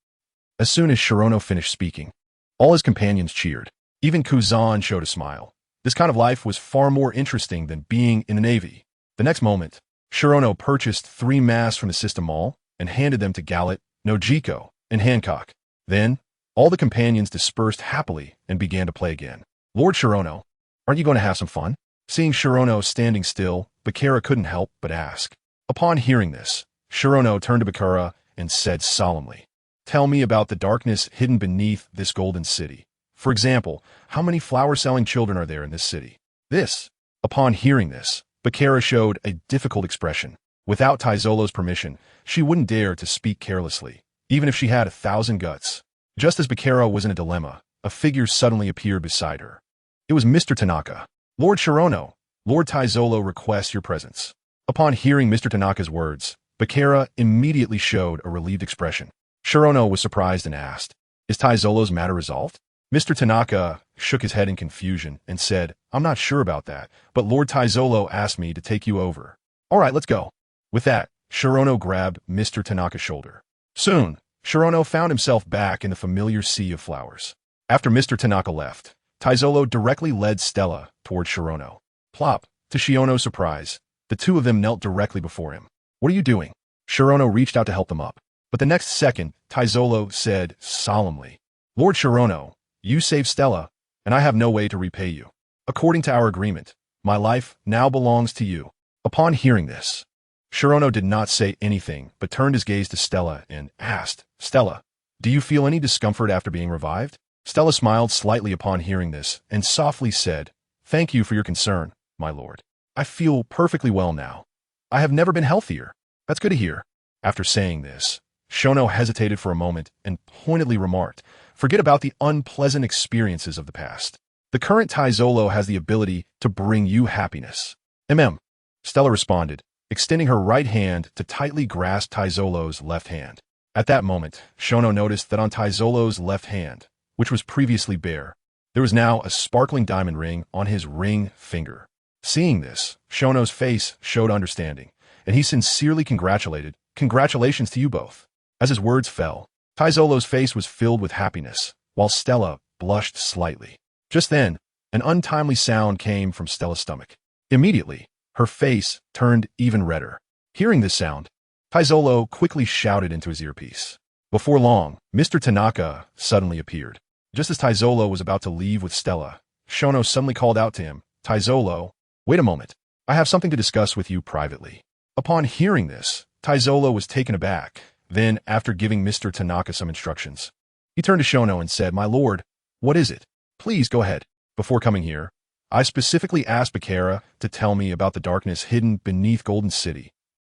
As soon as Shirono finished speaking, all his companions cheered. Even Kuzan showed a smile. This kind of life was far more interesting than being in the Navy. The next moment, Shirono purchased 3 masks from the system mall and handed them to Galet, Nojiko, and Hancock. Then, all the companions dispersed happily and began to play again. Lord Shirono, aren't you going to have some fun? Seeing Shirono standing still, Bakara couldn't help but ask. Upon hearing this, Shirono turned to Bakara and said solemnly, Tell me about the darkness hidden beneath this golden city. For example, how many flower-selling children are there in this city? Upon hearing this, Bakara showed a difficult expression. Without Taizolo's permission, she wouldn't dare to speak carelessly, even if she had 1,000 guts. Just as Bakara was in a dilemma, a figure suddenly appeared beside her. It was Mr. Tanaka. Lord Shirono, Lord Taizolo requests your presence. Upon hearing Mr. Tanaka's words, Bakara immediately showed a relieved expression. Shirono was surprised and asked, Is Taizolo's matter resolved? Mr. Tanaka shook his head in confusion and said, I'm not sure about that, but Lord Taizolo asked me to take you over. All right, let's go. With that, Shirono grabbed Mr. Tanaka's shoulder. Soon, Shirono found himself back in the familiar sea of flowers. After Mr. Tanaka left, Taizolo directly led Stella toward Shirono. Plop, to Shiono's surprise, the two of them knelt directly before him. What are you doing? Shirono reached out to help them up. But the next second, Taizolo said solemnly, Lord Shirono, you saved Stella, and I have no way to repay you. According to our agreement, my life now belongs to you. Upon hearing this, Shirono did not say anything, but turned his gaze to Stella and asked, Stella, do you feel any discomfort after being revived? Stella smiled slightly upon hearing this and softly said, Thank you for your concern, my lord. I feel perfectly well now. I have never been healthier. That's good to hear. After saying this, Shono hesitated for a moment and pointedly remarked, Forget about the unpleasant experiences of the past. The current Taizolo has the ability to bring you happiness. Stella responded, extending her right hand to tightly grasp Taizolo's left hand. At that moment, Shono noticed that on Taizolo's left hand, which was previously bare, there was now a sparkling diamond ring on his ring finger. Seeing this, Shono's face showed understanding, and he sincerely congratulated, Congratulations to you both. As his words fell, Taizolo's face was filled with happiness, while Stella blushed slightly. Just then, an untimely sound came from Stella's stomach. Immediately, her face turned even redder. Hearing this sound, Taizolo quickly shouted into his earpiece. Before long, Mr. Tanaka suddenly appeared. Just as Taizolo was about to leave with Stella, Shono suddenly called out to him, Taizolo, wait a moment. I have something to discuss with you privately. Upon hearing this, Taizolo was taken aback. Then, after giving Mr. Tanaka some instructions, he turned to Shono and said, My lord, what is it? Please go ahead. Before coming here, I specifically asked Bakara to tell me about the darkness hidden beneath Golden City.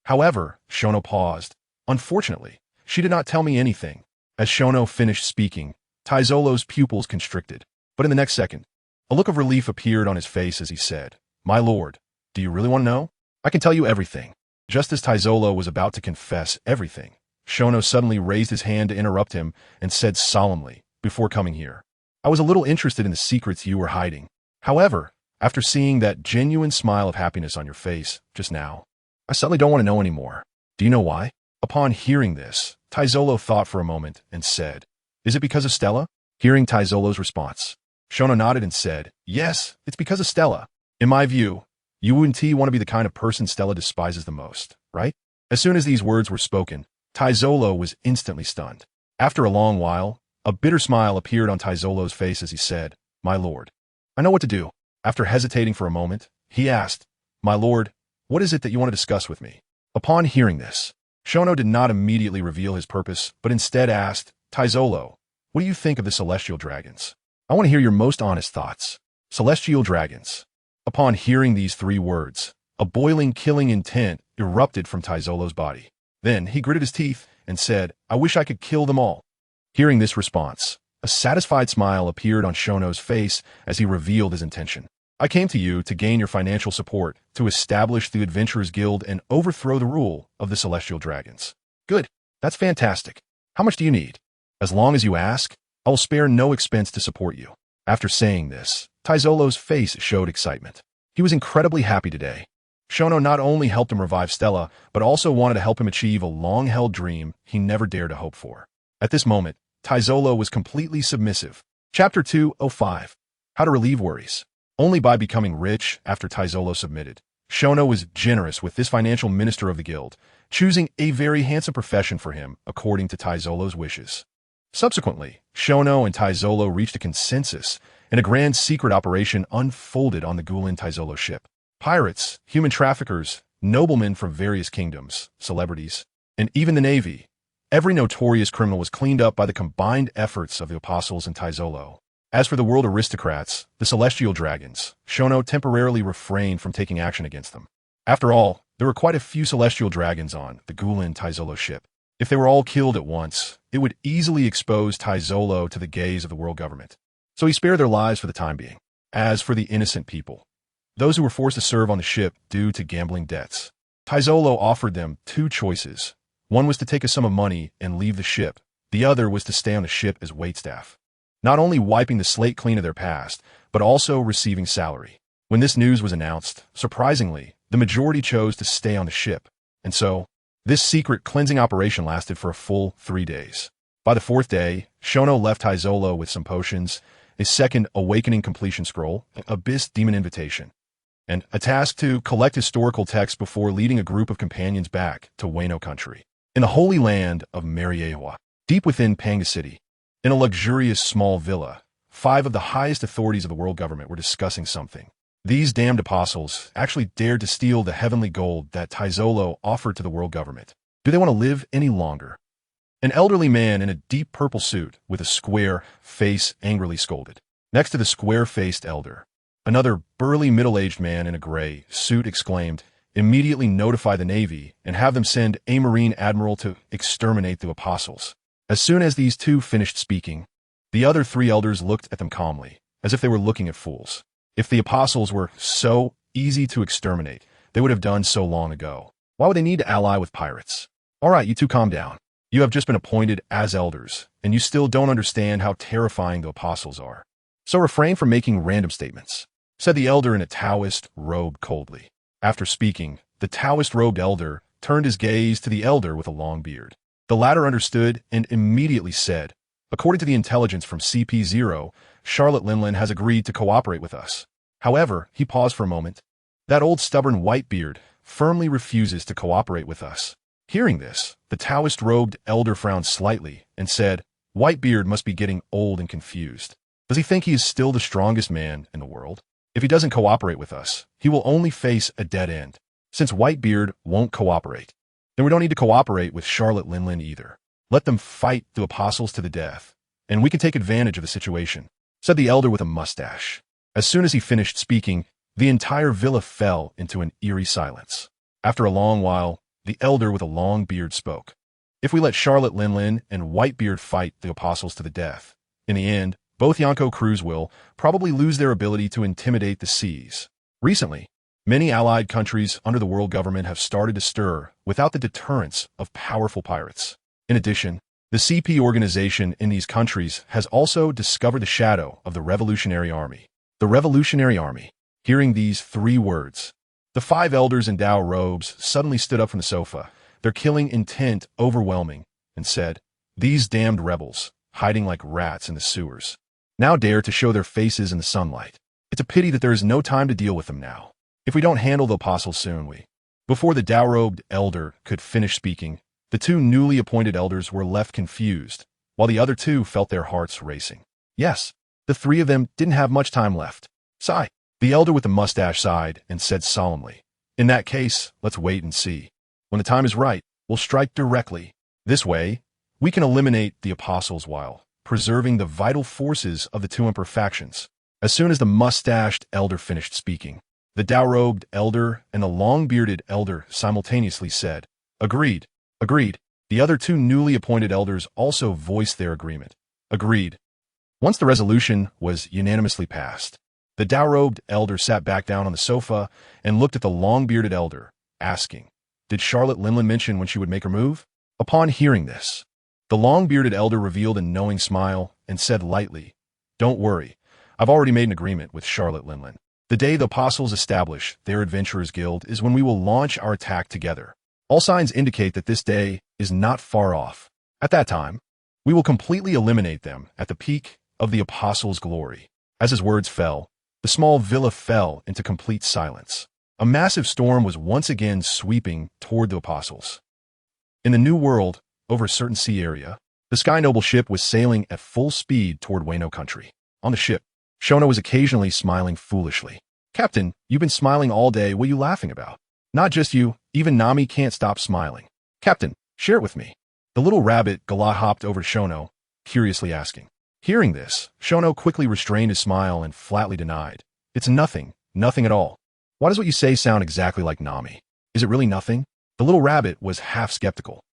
However, Shono paused. Unfortunately, she did not tell me anything. As Shono finished speaking, Taizolo's pupils constricted. But in the next second, a look of relief appeared on his face as he said, My lord, do you really want to know? I can tell you everything. Just as Taizolo was about to confess everything, Shono suddenly raised his hand to interrupt him and said solemnly, Before coming here, I was a little interested in the secrets you were hiding. However, after seeing that genuine smile of happiness on your face just now, I suddenly don't want to know anymore. Do you know why? Upon hearing this, Taizolo thought for a moment and said, Is it because of Stella? Hearing Taizolo's response, Shono nodded and said, Yes, it's because of Stella. In my view, you wouldn't want to be the kind of person Stella despises the most, right? As soon as these words were spoken, Taizolo was instantly stunned. After a long while, a bitter smile appeared on Taizolo's face as he said, My lord, I know what to do. After hesitating for a moment, he asked, "My lord, what is it that you want to discuss with me?" Upon hearing this, Shono did not immediately reveal his purpose, but instead asked, "Taizolo, what do you think of the celestial dragons? I want to hear your most honest thoughts." Celestial dragons. Upon hearing these three words, a boiling, killing intent erupted from Taizolo's body. Then he gritted his teeth and said, "I wish I could kill them all." Hearing this response, a satisfied smile appeared on Shono's face as he revealed his intention. "I came to you to gain your financial support, to establish the Adventurers Guild and overthrow the rule of the Celestial Dragons." "Good. That's fantastic. How much do you need?" "As long as you ask, I will spare no expense to support you." After saying this, Taizolo's face showed excitement. He was incredibly happy today. Shono not only helped him revive Stella, but also wanted to help him achieve a long-held dream he never dared to hope for. At this moment, Taizolo was completely submissive. Chapter 205. How to Relieve Worries. Only by becoming rich after Taizolo submitted, Shono was generous with this financial minister of the guild, choosing a very handsome profession for him according to Taizolo's wishes. Subsequently, Shono and Taizolo reached a consensus, and a grand secret operation unfolded on the Gulen Taizolo ship. Pirates, human traffickers, noblemen from various kingdoms, celebrities, and even the navy. Every notorious criminal was cleaned up by the combined efforts of the apostles and Taizolo. As for the world aristocrats, the celestial dragons, Shono temporarily refrained from taking action against them. After all, there were quite a few celestial dragons on the Gulen Taizolo ship. If they were all killed at once, it would easily expose Taizolo to the gaze of the world government. So he spared their lives for the time being. As for the innocent people, those who were forced to serve on the ship due to gambling debts, Taizolo offered them two choices. One was to take a sum of money and leave the ship. The other was to stay on the ship as waitstaff, not only wiping the slate clean of their past, but also receiving salary. When this news was announced, surprisingly, the majority chose to stay on the ship, and so this secret cleansing operation lasted for a full 3 days. By the fourth day, Shono left Taizolo with some potions, a second awakening completion scroll, an abyss demon invitation, and a task to collect historical texts before leading a group of companions back to Wano country. In the holy land of Mariewa, deep within Panga City, in a luxurious small villa, 5 of the highest authorities of the world government were discussing something. These damned apostles actually dared to steal the heavenly gold that Taizolo offered to the world government. Do they want to live any longer? An elderly man in a deep purple suit with a square face angrily scolded. Next to the square-faced elder, another burly middle-aged man in a gray suit exclaimed, "Immediately notify the Navy and have them send a Marine Admiral to exterminate the apostles." As soon as these two finished speaking, the other 3 elders looked at them calmly, as if they were looking at fools. If the apostles were so easy to exterminate, they would have done so long ago. Why would they need to ally with pirates? All right, you two calm down. You have just been appointed as elders, and you still don't understand how terrifying the apostles are. So refrain from making random statements, said the elder in a Taoist robe coldly. After speaking, the Taoist-robed elder turned his gaze to the elder with a long beard. The latter understood and immediately said, "According to the intelligence from CP0, Charlotte Linlin has agreed to cooperate with us." However, he paused for a moment. "That old stubborn Whitebeard firmly refuses to cooperate with us." Hearing this, the Taoist-robed elder frowned slightly and said, "Whitebeard must be getting old and confused. Does he think he is still the strongest man in the world? If he doesn't cooperate with us, he will only face a dead end. Since Whitebeard won't cooperate, then we don't need to cooperate with Charlotte Linlin either. Let them fight the apostles to the death, and we can take advantage of the situation," said the elder with a mustache. As soon as he finished speaking, the entire villa fell into an eerie silence. After a long while, the elder with a long beard spoke. "If we let Charlotte Linlin and Whitebeard fight the apostles to the death, in the end, both Yonko crews will probably lose their ability to intimidate the seas. Recently, many allied countries under the world government have started to stir without the deterrence of powerful pirates. In addition, the CP organization in these countries has also discovered the shadow of the Revolutionary Army." The Revolutionary Army. Hearing these 3 words, the 5 elders in Dao robes suddenly stood up from the sofa, their killing intent overwhelming, and said, "These damned rebels, hiding like rats in the sewers, now dare to show their faces in the sunlight. It's a pity that there is no time to deal with them now. If we don't handle the apostles soon, we—" Before the Dao-robed elder could finish speaking, the 2 newly appointed elders were left confused, while the other 2 felt their hearts racing. Yes, the 3 of them didn't have much time left. Sigh. The elder with the mustache sighed and said solemnly, "In that case, let's wait and see. When the time is right, we'll strike directly. This way, we can eliminate the apostles while preserving the vital forces of the two emperor factions." As soon as the mustached elder finished speaking, the dow-robed elder and the long-bearded elder simultaneously said, "Agreed, agreed." The other two newly appointed elders also voiced their agreement. Agreed. Once the resolution was unanimously passed, the dow-robed elder sat back down on the sofa and looked at the long-bearded elder, asking, "Did Charlotte Linlin mention when she would make her move?" Upon hearing this, the long-bearded elder revealed a knowing smile and said lightly, "Don't worry, I've already made an agreement with Charlotte Linlin. The day the apostles establish their adventurers guild is when we will launch our attack together. All signs indicate that this day is not far off. At that time, we will completely eliminate them at the peak of the apostles' glory." As his words fell, the small villa fell into complete silence. A massive storm was once again sweeping toward the apostles. In the New World, over a certain sea area, the Sky Noble ship was sailing at full speed toward Wano country. On the ship, Shona was occasionally smiling foolishly. "Captain, you've been smiling all day. What are you laughing about?" "Not just you, even Nami can't stop smiling." "Captain, share it with me." The little rabbit Galah hopped over to Shono, curiously asking. Hearing this, Shono quickly restrained his smile and flatly denied, "It's nothing, nothing at all." "Why does what you say sound exactly like Nami? Is it really nothing?" The little rabbit was half skeptical.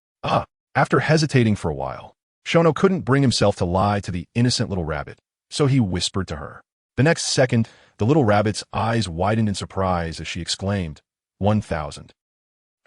After hesitating for a while, Shono couldn't bring himself to lie to the innocent little rabbit, so he whispered to her. The next second, the little rabbit's eyes widened in surprise as she exclaimed, 1,000.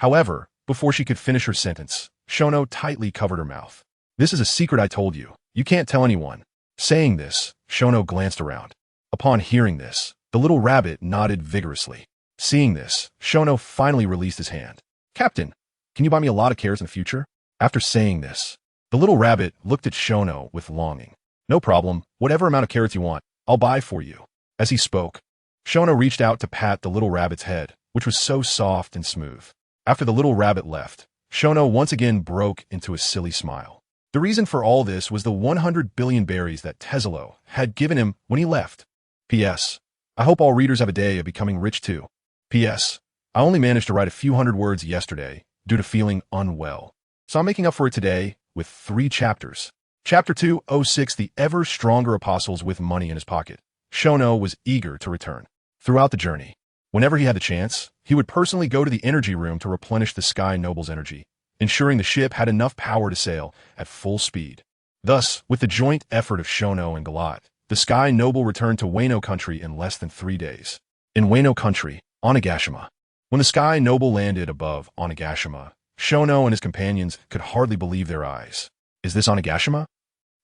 However, before she could finish her sentence, Shono tightly covered her mouth. "This is a secret I told you. You can't tell anyone." Saying this, Shono glanced around. Upon hearing this, the little rabbit nodded vigorously. Seeing this, Shono finally released his hand. "Captain, can you buy me a lot of carrots in the future?" After saying this, the little rabbit looked at Shono with longing. "No problem. Whatever amount of carrots you want, I'll buy for you." As he spoke, Shono reached out to pat the little rabbit's head, which was so soft and smooth. After the little rabbit left, Shono once again broke into a silly smile. The reason for all this was the 100 billion berries that Tezelo had given him when he left. P.S. I hope all readers have a day of becoming rich too. P.S. I only managed to write a few hundred words yesterday due to feeling unwell, so I'm making up for it today with 3 chapters. Chapter 206, The Ever Stronger Apostles with Money in His Pocket. Shono was eager to return. Throughout the journey, whenever he had the chance, he would personally go to the energy room to replenish the Sky Noble's energy, ensuring the ship had enough power to sail at full speed. Thus, with the joint effort of Shono and Galat, the Sky Noble returned to Wano country in less than 3 days. In Wano country, Onigashima. When the Sky Noble landed above Onigashima, Shono and his companions could hardly believe their eyes. "Is this Onigashima?"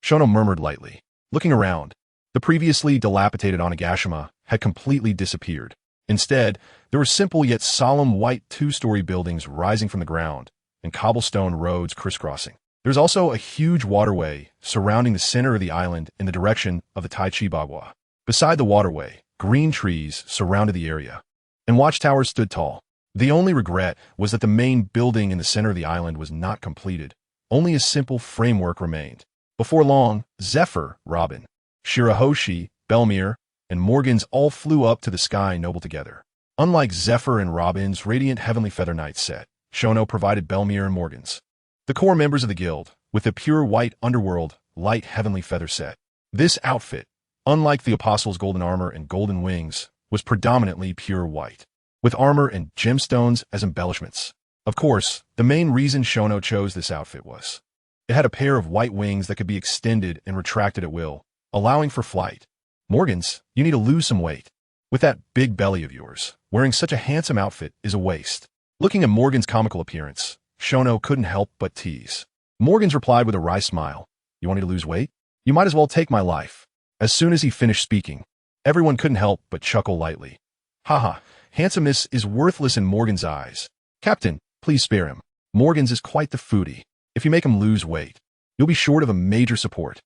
Shono murmured lightly. Looking around, the previously dilapidated Onigashima had completely disappeared. Instead, there were simple yet solemn white 2-story buildings rising from the ground, and cobblestone roads crisscrossing. There's also a huge waterway surrounding the center of the island in the direction of the Taichibagwa. Beside the waterway, green trees surrounded the area, and watchtowers stood tall. The only regret was that the main building in the center of the island was not completed. Only a simple framework remained. Before long, Zephyr, Robin, Shirahoshi, Belmir, and Morgans all flew up to the Sky Noble together. Unlike Zephyr and Robin's radiant Heavenly Feather Knight set, Shono provided Belmir and Morgans, the core members of the guild, with the pure white underworld light Heavenly Feather set. This outfit, unlike the Apostles' golden armor and golden wings, was predominantly pure white, with armor and gemstones as embellishments. Of course, the main reason Shono chose this outfit was it had a pair of white wings that could be extended and retracted at will, allowing for flight. "Morgans, you need to lose some weight. With that big belly of yours, wearing such a handsome outfit is a waste." Looking at Morgan's comical appearance, Shono couldn't help but tease. Morgans replied with a wry smile, "You want me to lose weight? You might as well take my life." As soon as he finished speaking, everyone couldn't help but chuckle lightly. "Haha, handsomeness is worthless in Morgan's eyes. Captain, please spare him. Morgans is quite the foodie. If you make him lose weight, you'll be short of a major support."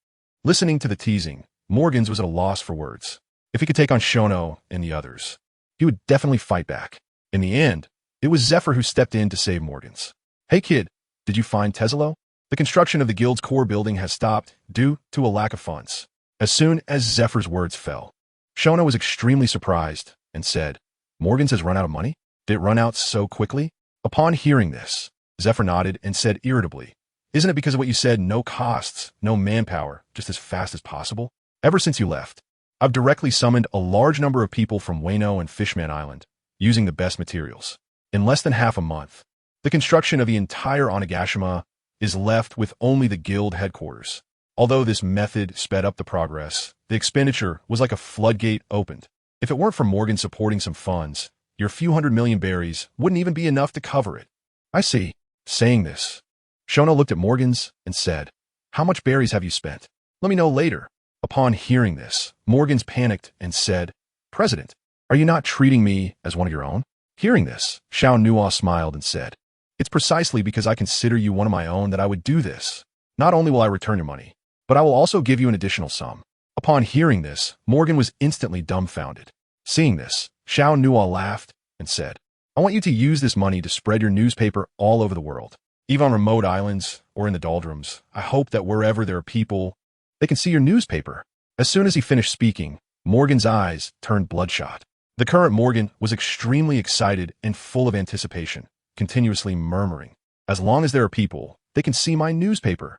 Listening to the teasing, Morgans was at a loss for words. If he could take on Shono and the others, he would definitely fight back. In the end, it was Zephyr who stepped in to save Morgans. "Hey kid, did you find Tezelo? The construction of the guild's core building has stopped due to a lack of funds." As soon as Zephyr's words fell, Shona was extremely surprised and said, Morgan's has run out of money? Did it run out so quickly? Upon hearing this, Zephyr nodded and said irritably, Isn't it because of what you said, no costs, no manpower, just as fast as possible? Ever since you left, I've directly summoned a large number of people from Wano and Fishman Island, using the best materials. In less than half a month, the construction of the entire Onigashima is left with only the guild headquarters. Although this method sped up the progress, the expenditure was like a floodgate opened. If it weren't for Morgan supporting some funds, your few 100 million berries wouldn't even be enough to cover it. I see. Saying this, Shona looked at Morgan's and said, How much berries have you spent? Let me know later. Upon hearing this, Morgan's panicked and said, President, are you not treating me as one of your own? Hearing this, Xiao Nuo smiled and said, It's precisely because I consider you one of my own that I would do this. Not only will I return your money, but I will also give you an additional sum. Upon hearing this, Morgan was instantly dumbfounded. Seeing this, Xiao Nuo laughed and said, I want you to use this money to spread your newspaper all over the world, even on remote islands or in the doldrums. I hope that wherever there are people, they can see your newspaper. As soon as he finished speaking, Morgan's eyes turned bloodshot. The current Morgan was extremely excited and full of anticipation, continuously murmuring, As long as there are people, they can see my newspaper.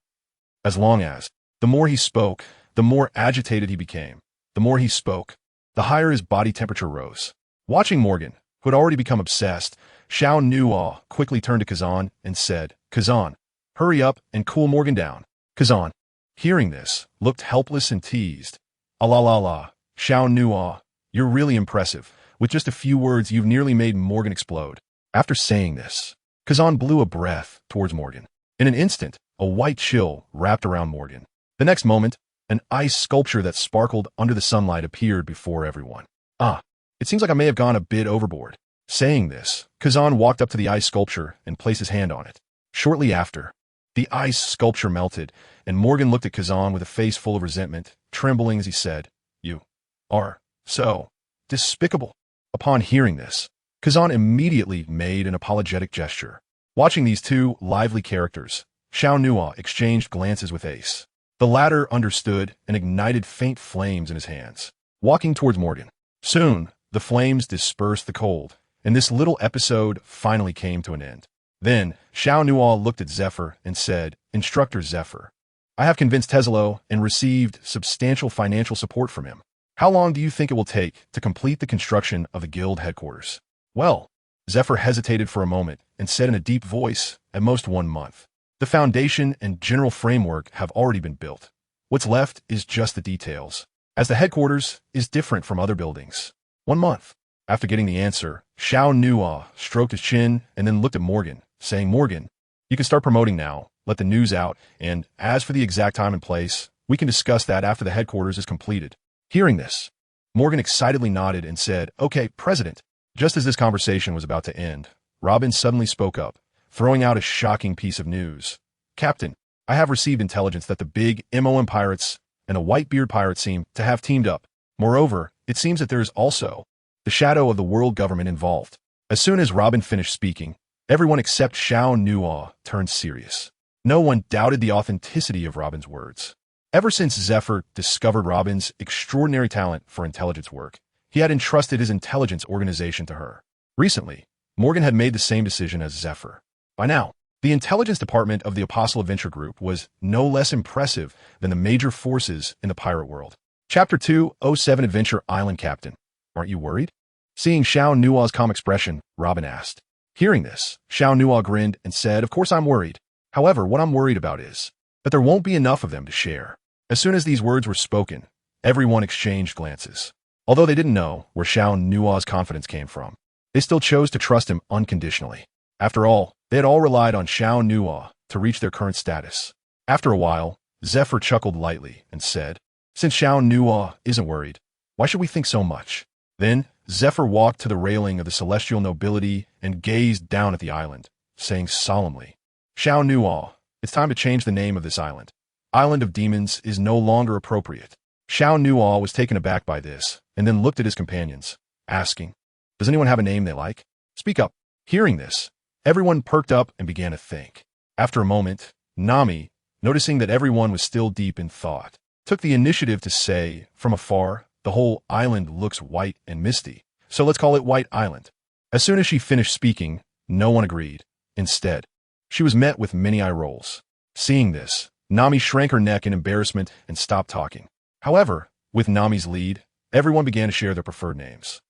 As long as. The more he spoke, the more agitated he became. The more he spoke, the higher his body temperature rose. Watching Morgan, who had already become obsessed, Xiao Nuo quickly turned to Kazan and said, Kazan, hurry up and cool Morgan down. Kazan, hearing this, looked helpless and teased. La la la, Xiao Nuo, you're really impressive. With just a few words, you've nearly made Morgan explode. After saying this, Kazan blew a breath towards Morgan. In an instant, a white chill wrapped around Morgan. The next moment, an ice sculpture that sparkled under the sunlight appeared before everyone. It seems like I may have gone a bit overboard. Saying this, Kazan walked up to the ice sculpture and placed his hand on it. Shortly after, the ice sculpture melted, and Morgan looked at Kazan with a face full of resentment, trembling as he said, You are so despicable. Upon hearing this, Kazan immediately made an apologetic gesture. Watching these two lively characters, Xiao Nuo exchanged glances with Ace. The latter understood and ignited faint flames in his hands, walking towards Morgan. Soon, the flames dispersed the cold, and this little episode finally came to an end. Then, Xiao Nuo looked at Zephyr and said, Instructor Zephyr, I have convinced Teslo and received substantial financial support from him. How long do you think it will take to complete the construction of the guild headquarters? Well, Zephyr hesitated for a moment and said in a deep voice, at most 1 month. The foundation and general framework have already been built. What's left is just the details, as the headquarters is different from other buildings. 1 month. After getting the answer, Xiao Nuo stroked his chin and then looked at Morgan, saying, Morgan, you can start promoting now, let the news out, and as for the exact time and place, we can discuss that after the headquarters is completed. Hearing this, Morgan excitedly nodded and said, Okay, President. Just as this conversation was about to end, Robin suddenly spoke up, throwing out a shocking piece of news. Captain, I have received intelligence that the big MOM pirates and a Whitebeard pirate seem to have teamed up. Moreover, it seems that there is also the shadow of the world government involved. As soon as Robin finished speaking, everyone except Xiao Nuo turned serious. No one doubted the authenticity of Robin's words. Ever since Zephyr discovered Robin's extraordinary talent for intelligence work, he had entrusted his intelligence organization to her. Recently, Morgan had made the same decision as Zephyr. By now, the intelligence department of the Apostle Adventure Group was no less impressive than the major forces in the pirate world. Chapter 207 Adventure Island Captain. Aren't you worried? Seeing Xiao Nuo's calm expression, Robin asked. Hearing this, Xiao Nuo grinned and said, Of course I'm worried. However, what I'm worried about is that there won't be enough of them to share. As soon as these words were spoken, everyone exchanged glances. Although they didn't know where Xiao Nuo's confidence came from, they still chose to trust him unconditionally. After all, they had all relied on Xiao Nuo to reach their current status. After a while, Zephyr chuckled lightly and said, Since Xiao Nuo isn't worried, why should we think so much? Then, Zephyr walked to the railing of the celestial nobility and gazed down at the island, saying solemnly, Xiao Nuo, it's time to change the name of this island. Island of Demons is no longer appropriate. Xiao Nuo was taken aback by this, and then looked at his companions, asking, Does anyone have a name they like? Speak up. Hearing this, everyone perked up and began to think. After a moment, Nami, noticing that everyone was still deep in thought, took the initiative to say, from afar, The whole island looks white and misty, so let's call it White Island. As soon as she finished speaking, no one agreed. Instead, she was met with many eye rolls. Seeing this, Nami shrank her neck in embarrassment and stopped talking. However, with Nami's lead, everyone began to share their preferred names.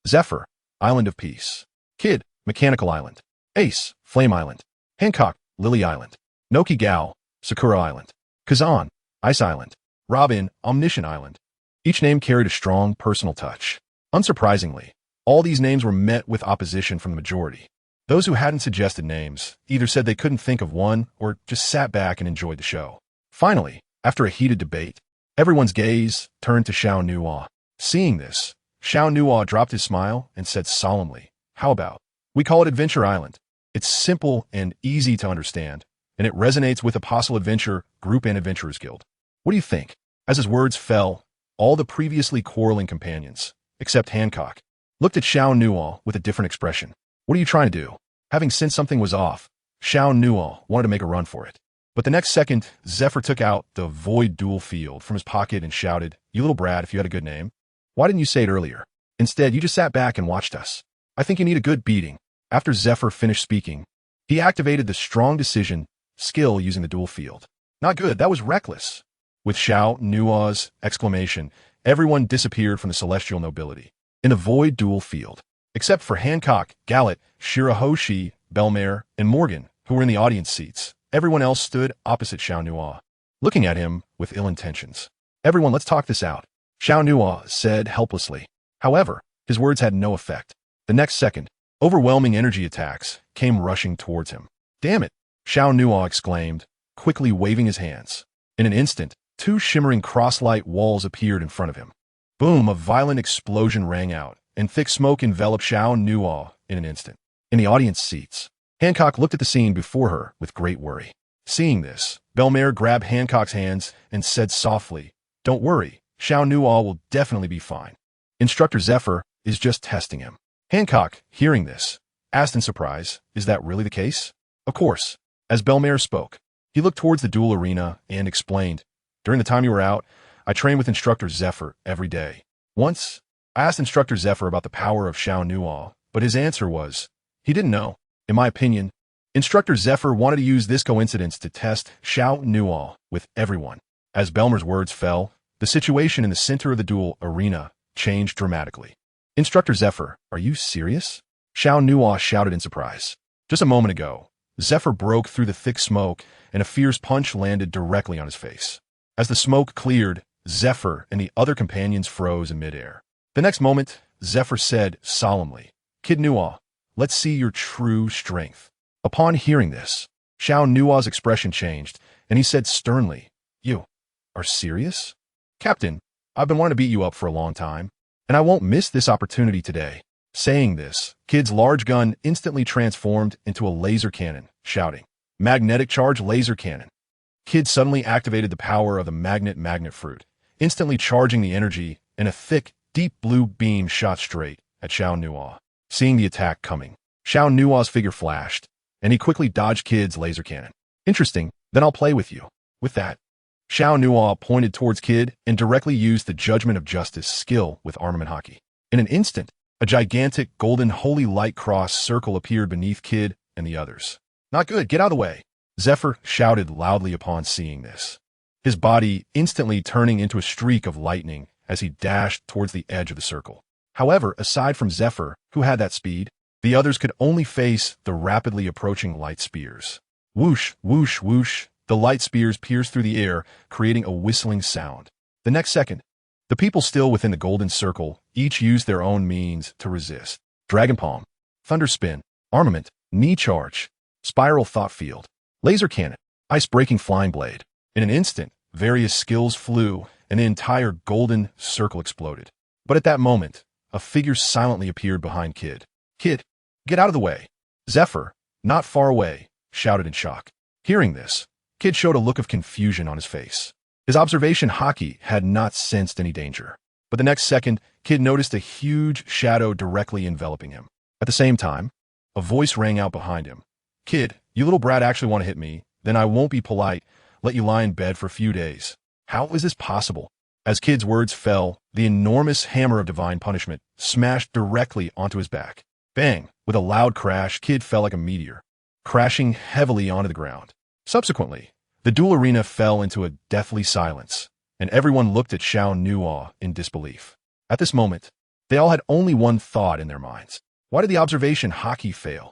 Zephyr, Island of Peace. Kid, Mechanical Island. Ace, Flame Island. Hancock, Lily Island. Noki Gao, Sakura Island. Kazan, Ice Island. Robin, Omniscient Island. Each name carried a strong personal touch. Unsurprisingly, all these names were met with opposition from the majority. Those who hadn't suggested names either said they couldn't think of one or just sat back and enjoyed the show. Finally, after a heated debate, everyone's gaze turned to Xiao Nuo. Seeing this, Xiao Nuo dropped his smile and said solemnly, "How about we call it Adventure Island? It's simple and easy to understand, and it resonates with Apostle Adventure Group and Adventurers Guild. What do you think?" As his words fell, all the previously quarreling companions, except Hancock, looked at Xiao Nuo with a different expression. "What are you trying to do?" Having sensed something was off, Xiao Nuo wanted to make a run for it. But the next second, Zephyr took out the Void Dual Field from his pocket and shouted, "You little brat, if you had a good name. Why didn't you say it earlier? Instead, you just sat back and watched us. I think you need a good beating." After Zephyr finished speaking, he activated the strong decision skill using the dual field. "Not good, that was reckless." With Xiao Nuo's exclamation, everyone disappeared from the celestial nobility in the Void Dual Field, except for Hancock, Gallet, Shirahoshi, Belmare, and Morgan, who were in the audience seats. Everyone else stood opposite Xiao Nuo, looking at him with ill intentions. "Everyone, let's talk this out," Xiao Nuo said helplessly. However, his words had no effect. The next second, overwhelming energy attacks came rushing towards him. "Damn it!" Xiao Nuo exclaimed, quickly waving his hands. In an instant, two shimmering cross-light walls appeared in front of him. Boom! A violent explosion rang out, and thick smoke enveloped Xiao Nuo in an instant. In the audience seats, Hancock looked at the scene before her with great worry. Seeing this, Belmare grabbed Hancock's hands and said softly, "Don't worry, Xiao Nuo will definitely be fine. Instructor Zephyr is just testing him." Hancock, hearing this, asked in surprise, "Is that really the case?" Of course. As Belmare spoke, he looked towards the duel arena and explained, "During the time you were out, I trained with Instructor Zephyr every day. Once, I asked Instructor Zephyr about the power of Xiao Nuo, but his answer was, he didn't know. In my opinion, Instructor Zephyr wanted to use this coincidence to test Xiao Nuo with everyone." As Belmare's words fell, the situation in the center of the duel arena changed dramatically. "Instructor Zephyr, are you serious?" Xiao Nuo shouted in surprise. Just a moment ago, Zephyr broke through the thick smoke and a fierce punch landed directly on his face. As the smoke cleared, Zephyr and the other companions froze in midair. The next moment, Zephyr said solemnly, "Kid Nuo, let's see your true strength." Upon hearing this, Xiao Nuo's expression changed, and he said sternly, "You are serious? Captain, I've been wanting to beat you up for a long time, and I won't miss this opportunity today." Saying this, Kid's large gun instantly transformed into a laser cannon, shouting, "Magnetic Charge Laser Cannon." Kid suddenly activated the power of the magnet fruit, instantly charging the energy, and a thick, deep blue beam shot straight at Xiao Nuo. Seeing the attack coming, Xiao Nuo's figure flashed, and he quickly dodged Kid's laser cannon. "Interesting, then I'll play with you." With that, Xiao Nuo pointed towards Kid and directly used the Judgment of Justice skill with armament hockey. In an instant, a gigantic golden holy light cross circle appeared beneath Kid and the others. "Not good, get out of the way," Zephyr shouted loudly upon seeing this, his body instantly turning into a streak of lightning as he dashed towards the edge of the circle. However, aside from Zephyr, who had that speed, the others could only face the rapidly approaching light spears. Whoosh, whoosh, whoosh, the light spears pierced through the air, creating a whistling sound. The next second, the people still within the golden circle each used their own means to resist. Dragon Palm, Thunder Spin, Armament, Knee Charge, Spiral Thought Field, Laser Cannon, Ice-Breaking Flying Blade. In an instant, various skills flew, and the entire golden circle exploded. But at that moment, a figure silently appeared behind Kid. "Kid, get out of the way." Zephyr, not far away, shouted in shock. Hearing this, Kid showed a look of confusion on his face. His observation hockey had not sensed any danger. But the next second, Kid noticed a huge shadow directly enveloping him. At the same time, a voice rang out behind him. "Kid, you little brat actually want to hit me? Then I won't be polite, let you lie in bed for a few days." How is this possible? As Kid's words fell, the enormous hammer of divine punishment smashed directly onto his back. Bang! With a loud crash, Kid fell like a meteor, crashing heavily onto the ground. Subsequently, the duel arena fell into a deathly silence, and everyone looked at Xiao Nuo in disbelief. At this moment, they all had only one thought in their minds. Why did the observation hockey fail?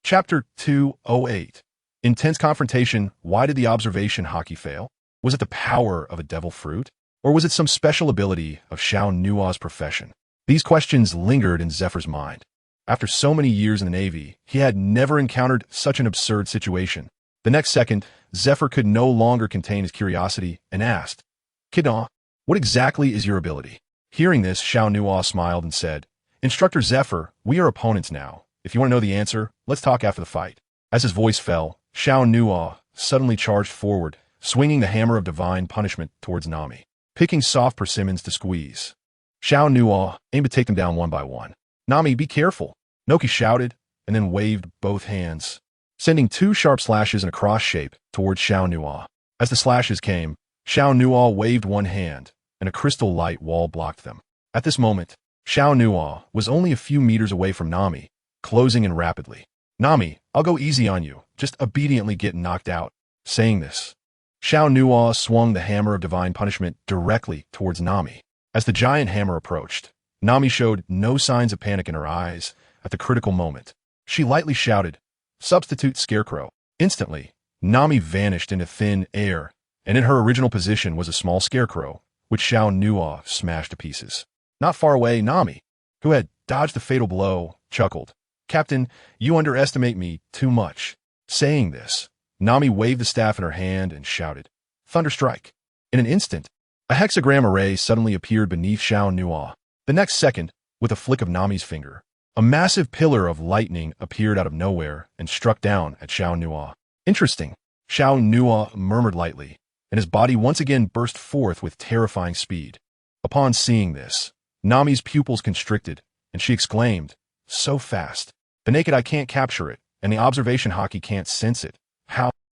Chapter 208. Intense confrontation. Why did the observation hockey fail? Was it the power of a devil fruit? Or was it some special ability of Xiao Nuo's profession? These questions lingered in Zephyr's mind. After so many years in the Navy, he had never encountered such an absurd situation. The next second, Zephyr could no longer contain his curiosity and asked, "Kidon, what exactly is your ability?" Hearing this, Xiao Nuo smiled and said, "Instructor Zephyr, we are opponents now. If you want to know the answer, let's talk after the fight." As his voice fell, Xiao Nuo suddenly charged forward, swinging the hammer of divine punishment towards Nami, picking soft persimmons to squeeze. Xiao Nuo aimed to take them down one by one. "Nami, be careful," Noki shouted, and then waved both hands, sending two sharp slashes in a cross shape towards Xiao Nuo. As the slashes came, Xiao Nuo waved one hand, and a crystal light wall blocked them. At this moment, Xiao Nuo was only a few meters away from Nami, closing in rapidly. "Nami, I'll go easy on you, just obediently get knocked out." Saying this, Xiao Nuo swung the hammer of divine punishment directly towards Nami. As the giant hammer approached, Nami showed no signs of panic in her eyes at the critical moment. She lightly shouted, "Substitute Scarecrow." Instantly, Nami vanished into thin air, and in her original position was a small scarecrow, which Xiao Nuo smashed to pieces. Not far away, Nami, who had dodged the fatal blow, chuckled, "Captain, you underestimate me too much." Saying this, Nami waved the staff in her hand and shouted, "Thunderstrike." In an instant, a hexagram array suddenly appeared beneath Xiao Nuo. The next second, with a flick of Nami's finger, a massive pillar of lightning appeared out of nowhere and struck down at Xiao Nuo. "Interesting," Xiao Nuo murmured lightly, and his body once again burst forth with terrifying speed. Upon seeing this, Nami's pupils constricted, and she exclaimed, "So fast. The naked eye can't capture it, and the observation hockey can't sense it.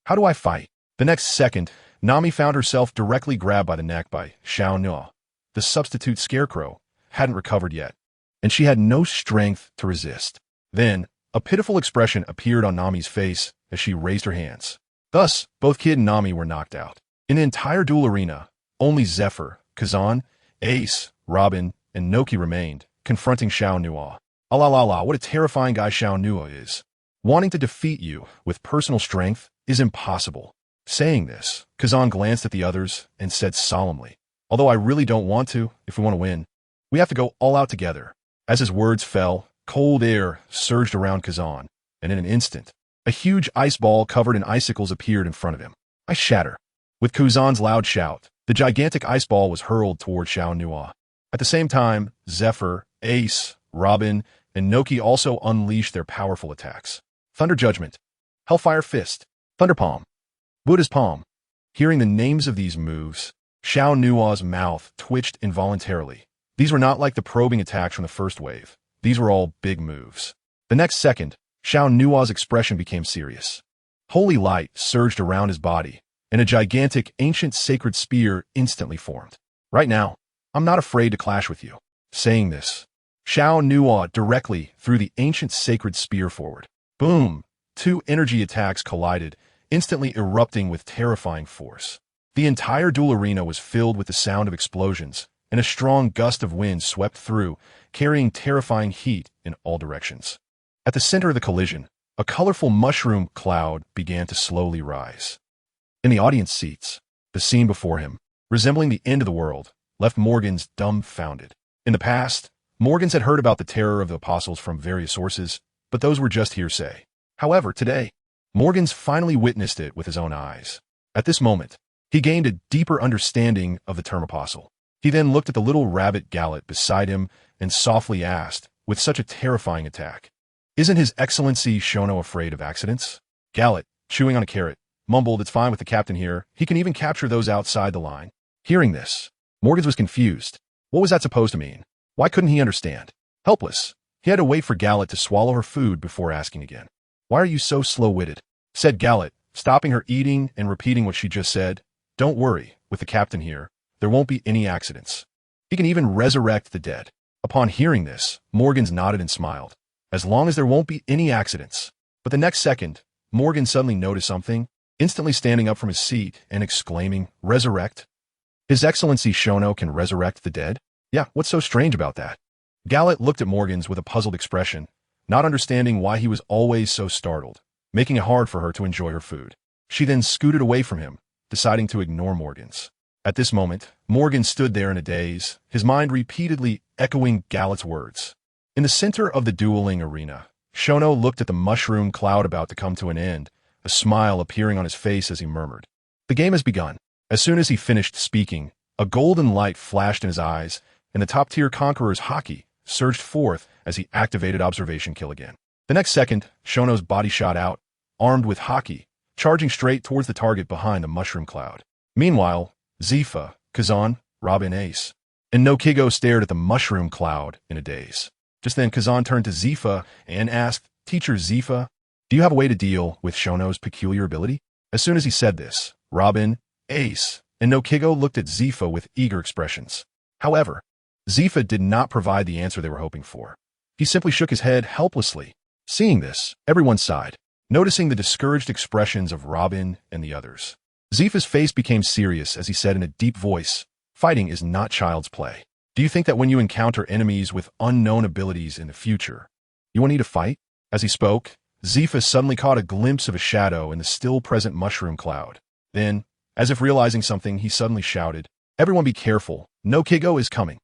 How do I fight?" The next second, Nami found herself directly grabbed by the neck by Xiao Nuo. The substitute scarecrow hadn't recovered yet, and she had no strength to resist. Then, a pitiful expression appeared on Nami's face as she raised her hands. Thus, both Kid and Nami were knocked out. In the entire duel arena, only Zephyr, Kazan, Ace, Robin, and Noki remained, confronting Xiao Nuo. "Allah, what a terrifying guy Xiao Nuo is. Wanting to defeat you with personal strength is impossible." Saying this, Kazan glanced at the others and said solemnly, "Although I really don't want to, if we want to win, we have to go all out together." As his words fell, cold air surged around Kazan, and in an instant, a huge ice ball covered in icicles appeared in front of him. "I shatter." With Kazan's loud shout, the gigantic ice ball was hurled toward Xiao Nuo. At the same time, Zephyr, Ace, Robin, and Noki also unleashed their powerful attacks. Thunder Judgment, Hellfire Fist, Thunder Palm, Buddha's Palm. Hearing the names of these moves, Xiao Nuo's mouth twitched involuntarily. These were not like the probing attacks from the first wave. These were all big moves. The next second, Xiao Nuo's expression became serious. Holy light surged around his body, and a gigantic ancient sacred spear instantly formed. "Right now, I'm not afraid to clash with you." Saying this, Xiao Nuo directly threw the ancient sacred spear forward. Boom! Two energy attacks collided, instantly erupting with terrifying force. The entire duel arena was filled with the sound of explosions, and a strong gust of wind swept through, carrying terrifying heat in all directions. At the center of the collision, a colorful mushroom cloud began to slowly rise. In the audience seats, the scene before him, resembling the end of the world, left Morgans dumbfounded. In the past, Morgans had heard about the terror of the apostles from various sources, but those were just hearsay. However, today, Morgans finally witnessed it with his own eyes. At this moment, he gained a deeper understanding of the term apostle. He then looked at the little rabbit Gallet beside him and softly asked, with such a terrifying attack, "Isn't His Excellency Shono afraid of accidents?" Gallet, chewing on a carrot, mumbled, "It's fine with the captain here. He can even capture those outside the line." Hearing this, Morgans was confused. What was that supposed to mean? Why couldn't he understand? Helpless, he had to wait for Gallet to swallow her food before asking again. "Why are you so slow-witted?" said Gallet, stopping her eating and repeating what she just said. "Don't worry, with the captain here, there won't be any accidents. He can even resurrect the dead. Upon hearing this, Morgans nodded and smiled. As long as there won't be any accidents. But the next second, Morgan suddenly noticed something, instantly standing up from his seat and exclaiming, "Resurrect? His Excellency Shono can resurrect the dead? Yeah, what's so strange about that?" Gallet looked at Morgans with a puzzled expression, not understanding why he was always so startled, making it hard for her to enjoy her food. She then scooted away from him, deciding to ignore Morgans. At this moment, Morgan stood there in a daze, his mind repeatedly echoing Gallet's words. In the center of the dueling arena, Shono looked at the mushroom cloud about to come to an end, a smile appearing on his face as he murmured, "The game has begun." As soon as he finished speaking, a golden light flashed in his eyes, and the top-tier conqueror's haki surged forth as he activated Observation Kill again. The next second, Shono's body shot out, armed with haki, charging straight towards the target behind the mushroom cloud. Meanwhile, Zifa, Kazan, Robin, Ace, and Nokigo stared at the mushroom cloud in a daze. Just then, Kazan turned to Zifa and asked, "Teacher Zifa, do you have a way to deal with Shono's peculiar ability?" As soon as he said this, Robin, Ace, and Nokigo looked at Zifa with eager expressions. However, Zifa did not provide the answer they were hoping for. He simply shook his head helplessly. Seeing this, everyone sighed, noticing the discouraged expressions of Robin and the others. Zifa's face became serious as he said in a deep voice, "Fighting is not child's play. Do you think that when you encounter enemies with unknown abilities in the future, you won't need to fight?" As he spoke, Zifa suddenly caught a glimpse of a shadow in the still-present mushroom cloud. Then, as if realizing something, he suddenly shouted, "Everyone be careful, Nokigo is coming."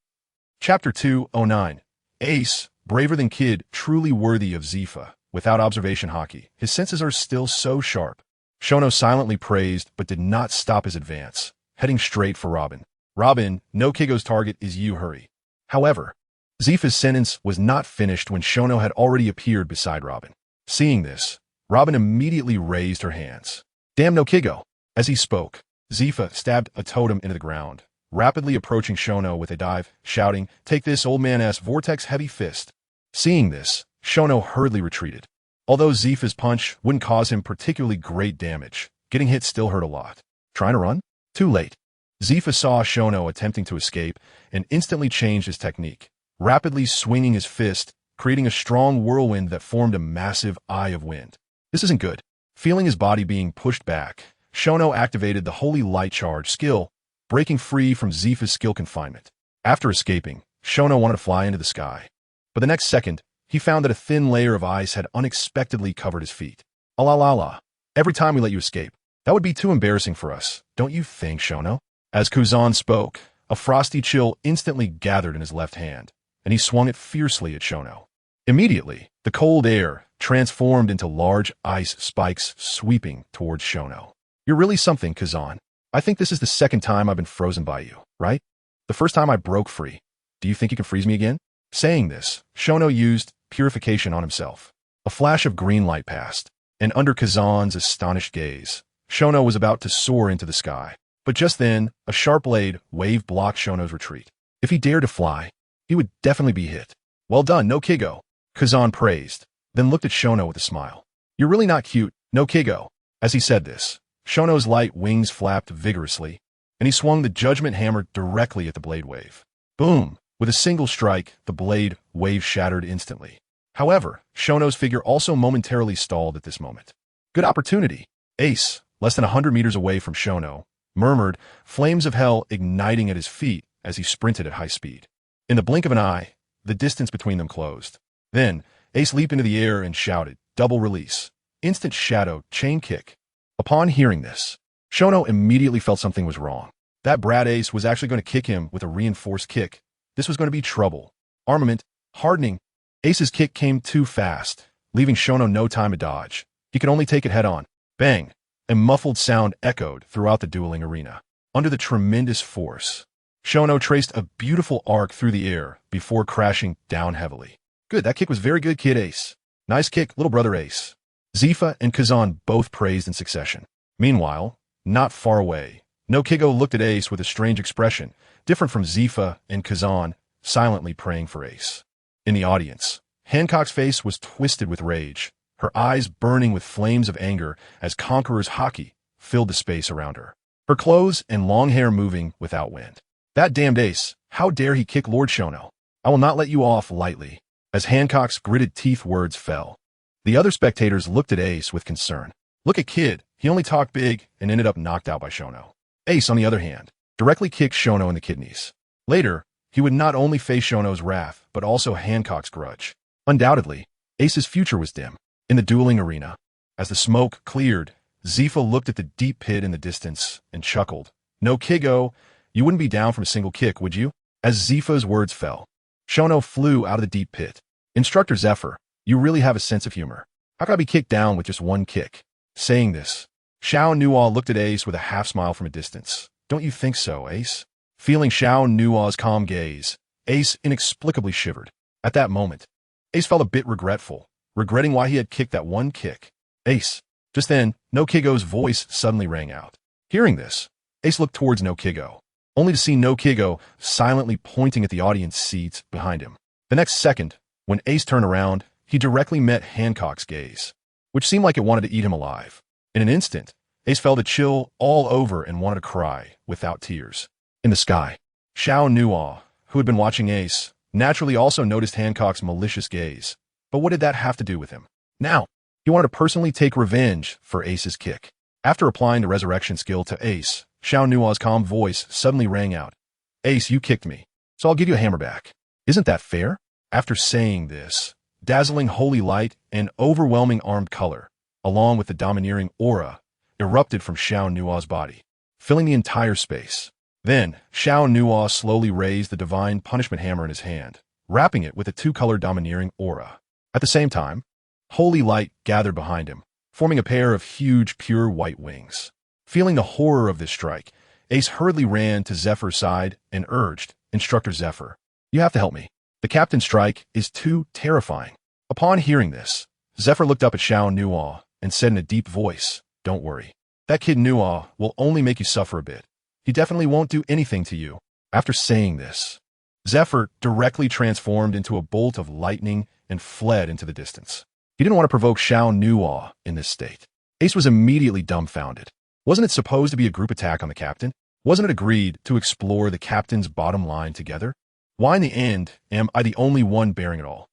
Chapter 209. Ace, braver than Kid, truly worthy of Zifa. Without observation haki, his senses are still so sharp. Shono silently praised, but did not stop his advance, heading straight for Robin. "Robin, Nokigo's target is you, hurry." However, Zifa's sentence was not finished when Shono had already appeared beside Robin. Seeing this, Robin immediately raised her hands. "Damn Nokigo!" As he spoke, Zifa stabbed a totem into the ground, rapidly approaching Shono with a dive, shouting, "Take this, old man-ass vortex heavy fist." Seeing this, Shono hurriedly retreated. Although Zifa's punch wouldn't cause him particularly great damage, getting hit still hurt a lot. Trying to run? Too late. Zifa saw Shono attempting to escape and instantly changed his technique, rapidly swinging his fist, creating a strong whirlwind that formed a massive eye of wind. This isn't good. Feeling his body being pushed back, Shono activated the Holy Light Charge skill, breaking free from Zifa's skill confinement. After escaping, Shono wanted to fly into the sky. But the next second, he found that a thin layer of ice had unexpectedly covered his feet. "Alalala. Every time we let you escape. That would be too embarrassing for us, don't you think, Shono?" As Kuzan spoke, a frosty chill instantly gathered in his left hand, and he swung it fiercely at Shono. Immediately, the cold air transformed into large ice spikes sweeping towards Shono. "You're really something, Kazan. I think this is the second time I've been frozen by you, right? The first time I broke free. Do you think you can freeze me again?" Saying this, Shono used purification on himself. A flash of green light passed, and under Kazan's astonished gaze, Shono was about to soar into the sky. But just then, a sharp blade wave blocked Shono's retreat. If he dared to fly, he would definitely be hit. "Well done, Nokigo," Kazan praised, then looked at Shono with a smile. "You're really not cute, Nokigo." As he said this, Shono's light wings flapped vigorously, and he swung the Judgment Hammer directly at the blade wave. Boom! With a single strike, the blade wave shattered instantly. However, Shono's figure also momentarily stalled at this moment. "Good opportunity." Ace, less than 100 meters away from Shono, murmured, flames of hell igniting at his feet as he sprinted at high speed. In the blink of an eye, the distance between them closed. Then, Ace leaped into the air and shouted, "Double release. Instant shadow, chain kick." Upon hearing this, Shono immediately felt something was wrong. That brat Ace was actually going to kick him with a reinforced kick. This was going to be trouble. Armament, hardening. Ace's kick came too fast, leaving Shono no time to dodge. He could only take it head-on. Bang! A muffled sound echoed throughout the dueling arena. Under the tremendous force, Shono traced a beautiful arc through the air before crashing down heavily. "Good, that kick was very good, Kid Ace. Nice kick, little brother Ace." Zifa and Kazan both praised in succession. Meanwhile, not far away, Nokigo looked at Ace with a strange expression, different from Zifa and Kazan, silently praying for Ace. In the audience, Hancock's face was twisted with rage, her eyes burning with flames of anger as Conqueror's haki filled the space around her. Her clothes and long hair moving without wind. That damned ace, how dare he kick Lord Shono? I will not let you off lightly. As Hancock's gritted teeth words fell, the other spectators looked at Ace with concern. Look at Kid, he only talked big and ended up knocked out by Shono. Ace, on the other hand, directly kicked Shono in the kidneys. Later, he would not only face Shono's wrath, but also Hancock's grudge. Undoubtedly, Ace's future was dim. In the dueling arena, as the smoke cleared, Zifa looked at the deep pit in the distance and chuckled. No Kigo, you wouldn't be down from a single kick, would you? As Zifa's words fell, Shono flew out of the deep pit. Instructor Zephyr, you really have a sense of humor. How could I be kicked down with just one kick? Saying this, Xiao Nuo looked at Ace with a half smile from a distance. Don't you think so, Ace? Feeling Xiao Nuo's calm gaze, Ace inexplicably shivered. At that moment, Ace felt a bit regretful, regretting why he had kicked that one kick. Ace. Just then, No Kigo's voice suddenly rang out. Hearing this, Ace looked towards No Kigo, only to see No Kigo silently pointing at the audience seats behind him. The next second, when Ace turned around, he directly met Hancock's gaze, which seemed like it wanted to eat him alive. In an instant, Ace felt a chill all over and wanted to cry, without tears. In the sky, Xiao Nuo, who had been watching Ace, naturally also noticed Hancock's malicious gaze. But what did that have to do with him? Now, he wanted to personally take revenge for Ace's kick. After applying the resurrection skill to Ace, Xiao Nuo's calm voice suddenly rang out. Ace, you kicked me, so I'll give you a hammer back. Isn't that fair? After saying this, dazzling holy light and overwhelming armed color, along with the domineering aura, erupted from Xiao Nuo's body, filling the entire space. Then, Xiao Nuo slowly raised the divine punishment hammer in his hand, wrapping it with a two-color domineering aura. At the same time, holy light gathered behind him, forming a pair of huge pure white wings. Feeling the horror of this strike, Ace hurriedly ran to Zephyr's side and urged, Instructor Zephyr, you have to help me. The captain's strike is too terrifying. Upon hearing this, Zephyr looked up at Xiao Nuo and said in a deep voice, Don't worry. That kid Nuo will only make you suffer a bit. He definitely won't do anything to you. After saying this, Zephyr directly transformed into a bolt of lightning and fled into the distance. He didn't want to provoke Xiao Nuo in this state. Ace was immediately dumbfounded. Wasn't it supposed to be a group attack on the captain? Wasn't it agreed to explore the captain's bottom line together? Why in the end am I the only one bearing it all?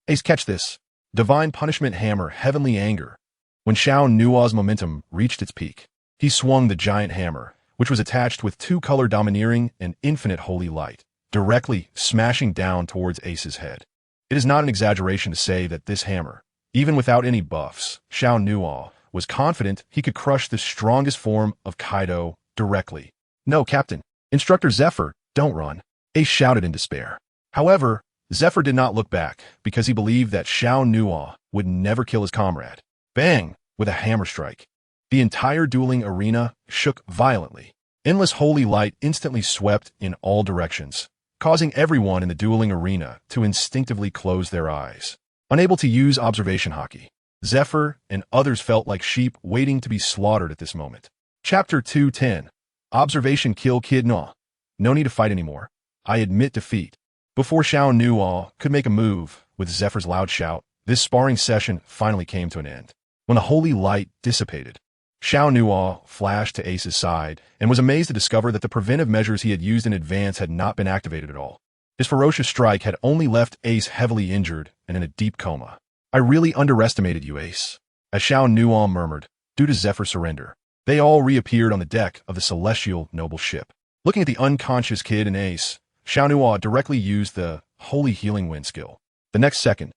Ace, catch this. Divine punishment hammer, heavenly anger. When Xiao Nuo's momentum reached its peak, he swung the giant hammer, which was attached with two-color domineering and infinite holy light, directly smashing down towards Ace's head. It is not an exaggeration to say that this hammer, even without any buffs, Xiao Nuo was confident he could crush the strongest form of Kaido directly. No, Captain. Instructor Zephyr, don't run. Ace shouted in despair. However, Zephyr did not look back because he believed that Xiao Nuo would never kill his comrade. Bang! With a hammer strike, the entire dueling arena shook violently. Endless holy light instantly swept in all directions, causing everyone in the dueling arena to instinctively close their eyes. Unable to use observation hockey, Zephyr and others felt like sheep waiting to be slaughtered at this moment. Chapter 210. Observation Kill Kid No. No need to fight anymore. I admit defeat. Before Xiao Nuo could make a move, with Zephyr's loud shout, this sparring session finally came to an end. When the holy light dissipated, Xiao Nuo flashed to Ace's side and was amazed to discover that the preventive measures he had used in advance had not been activated at all. His ferocious strike had only left Ace heavily injured and in a deep coma. I really underestimated you, Ace. As Xiao Nuo murmured, due to Zephyr's surrender, they all reappeared on the deck of the celestial noble ship. Looking at the unconscious kid and Ace, Xiao Nuo directly used the Holy Healing Wind skill. The next second,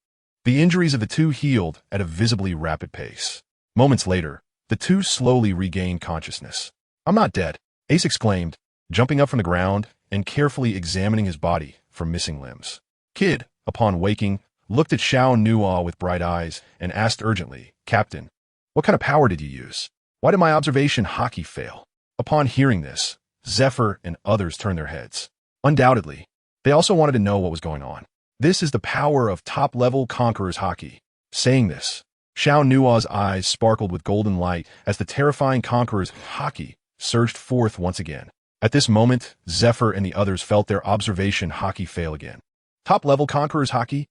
the injuries of the two healed at a visibly rapid pace. Moments later, the two slowly regained consciousness. I'm not dead, Ace exclaimed, jumping up from the ground and carefully examining his body for missing limbs. Kid, upon waking, looked at Xiao Nuo with bright eyes and asked urgently, Captain, what kind of power did you use? Why did my observation hockey fail? Upon hearing this, Zephyr and others turned their heads. Undoubtedly, they also wanted to know what was going on. This is the power of top-level Conqueror's hockey. Saying this, Xiao Nuo's eyes sparkled with golden light as the terrifying Conqueror's hockey surged forth once again. At this moment, Zephyr and the others felt their observation hockey fail again. Top-level Conqueror's hockey?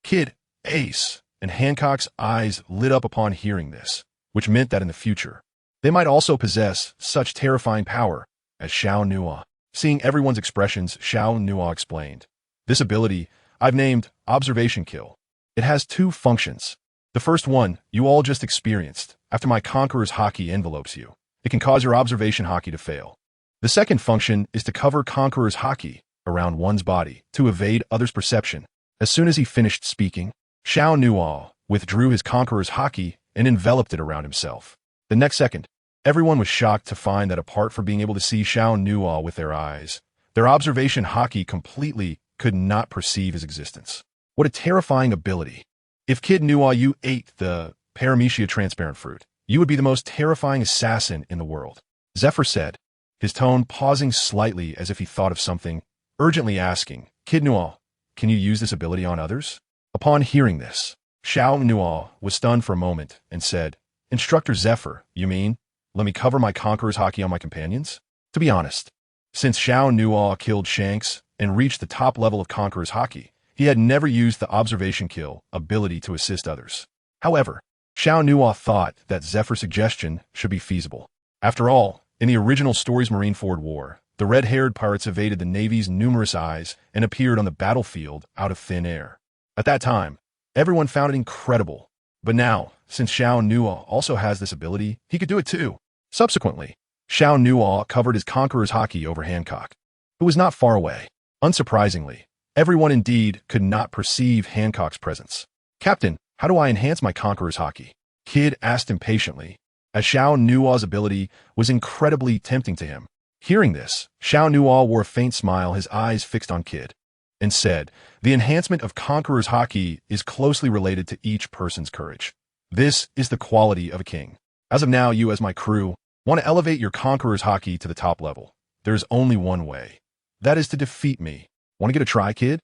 Kid, Ace, and Hancock's eyes lit up upon hearing this, which meant that in the future, they might also possess such terrifying power as Xiao Nuo. Seeing everyone's expressions, Xiao Nuo explained. This ability, I've named Observation Kill. It has two functions. The first one, you all just experienced, after my Conqueror's Haki envelopes you. It can cause your observation Haki to fail. The second function is to cover Conqueror's Haki around one's body to evade others' perception. As soon as he finished speaking, Xiao Nuo withdrew his Conqueror's Haki and enveloped it around himself. The next second, everyone was shocked to find that apart from being able to see Xiao Nuo with their eyes, their observation Haki completely could not perceive his existence. What a terrifying ability. If Kid Nuo you ate the Paramecia transparent fruit, you would be the most terrifying assassin in the world, Zephyr said, his tone pausing slightly as if he thought of something, urgently asking, Kid Nuo, can you use this ability on others? Upon hearing this, Xiao Nuo was stunned for a moment and said, Instructor Zephyr, you mean, let me cover my Conqueror's Haki on my companions? To be honest, since Xiao Nuo killed Shanks and reached the top level of Conqueror's Haki, he had never used the Observation Kill ability to assist others. However, Xiao Nuo thought that Zephyr's suggestion should be feasible. After all, in the original story's Marineford War, the red-haired pirates evaded the Navy's numerous eyes and appeared on the battlefield out of thin air. At that time, everyone found it incredible. But now, since Xiao Nuo also has this ability, he could do it too. Subsequently, Xiao Nuo covered his Conqueror's Haki over Hancock, who was not far away. Unsurprisingly, everyone indeed could not perceive Hancock's presence. Captain, how do I enhance my Conqueror's Haki? Kid asked impatiently, as Xiao Nuo's ability was incredibly tempting to him. Hearing this, Xiao Nuo wore a faint smile, his eyes fixed on Kid, and said, the enhancement of Conqueror's Haki is closely related to each person's courage. This is the quality of a king. As of now, you as my crew want to elevate your Conqueror's Haki to the top level. There is only one way. That is to defeat me. Want to get a try, Kid?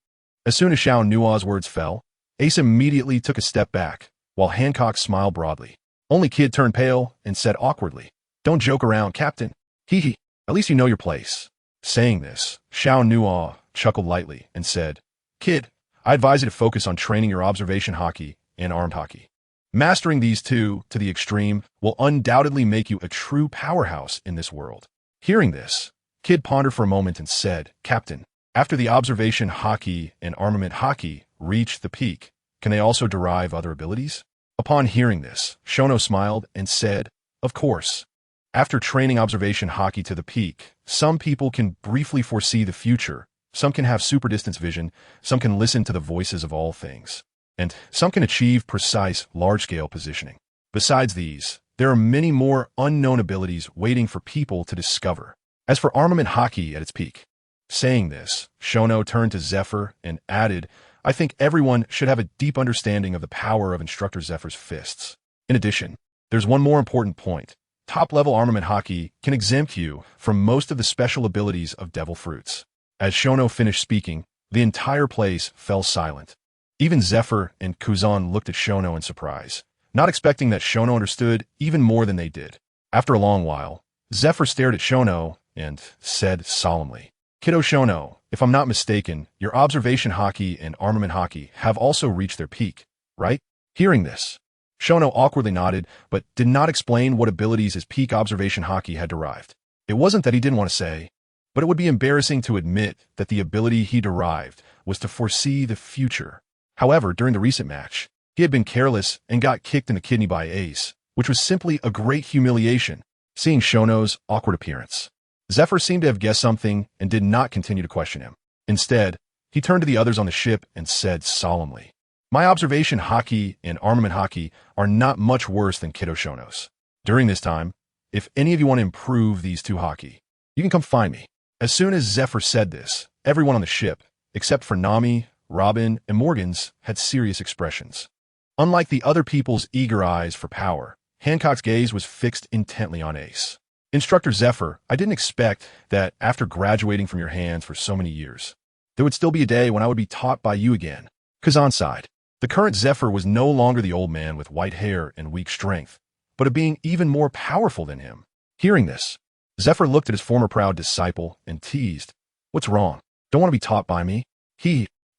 As soon as Xiao Nuo's words fell, Ace immediately took a step back, while Hancock smiled broadly. Only Kid turned pale and said awkwardly, Don't joke around, Captain. Hee. At least you know your place. Saying this, Xiao Nuo chuckled lightly and said, Kid, I advise you to focus on training your observation Haki and armed Haki. Mastering these two to the extreme will undoubtedly make you a true powerhouse in this world. Hearing this, Kid pondered for a moment and said, Captain, after the observation Haki and armament Haki reach the peak, can they also derive other abilities? Upon hearing this, Shono smiled and said, Of course. After training observation Haki to the peak, some people can briefly foresee the future, some can have super distance vision, some can listen to the voices of all things, and some can achieve precise, large-scale positioning. Besides these, there are many more unknown abilities waiting for people to discover. As for armament Haki at its peak, saying this, Shono turned to Zephyr and added, I think everyone should have a deep understanding of the power of Instructor Zephyr's fists. In addition, there's one more important point. Top-level armament Haki can exempt you from most of the special abilities of Devil Fruits. As Shono finished speaking, the entire place fell silent. Even Zephyr and Kuzan looked at Shono in surprise, not expecting that Shono understood even more than they did. After a long while, Zephyr stared at Shono and said solemnly, Kiddo Shono, if I'm not mistaken, your observation Haki and armament Haki have also reached their peak, right? Hearing this, Shono awkwardly nodded, but did not explain what abilities his peak observation Haki had derived. It wasn't that he didn't want to say, but it would be embarrassing to admit that the ability he derived was to foresee the future. However, during the recent match, he had been careless and got kicked in the kidney by Ace, which was simply a great humiliation, seeing Shono's awkward appearance. Zephyr seemed to have guessed something and did not continue to question him. Instead, he turned to the others on the ship and said solemnly, My observation Haki and armament Haki are not much worse than Kiddo Shono's. During this time, if any of you want to improve these two Haki, you can come find me. As soon as Zephyr said this, everyone on the ship, except for Nami, Robin, and Morgan's, had serious expressions. Unlike the other people's eager eyes for power, Hancock's gaze was fixed intently on Ace. Instructor Zephyr, I didn't expect that after graduating from your hands for so many years, there would still be a day when I would be taught by you again. Kazan sighed. The current Zephyr was no longer the old man with white hair and weak strength, but a being even more powerful than him. Hearing this, Zephyr looked at his former proud disciple and teased, What's wrong? Don't want to be taught by me?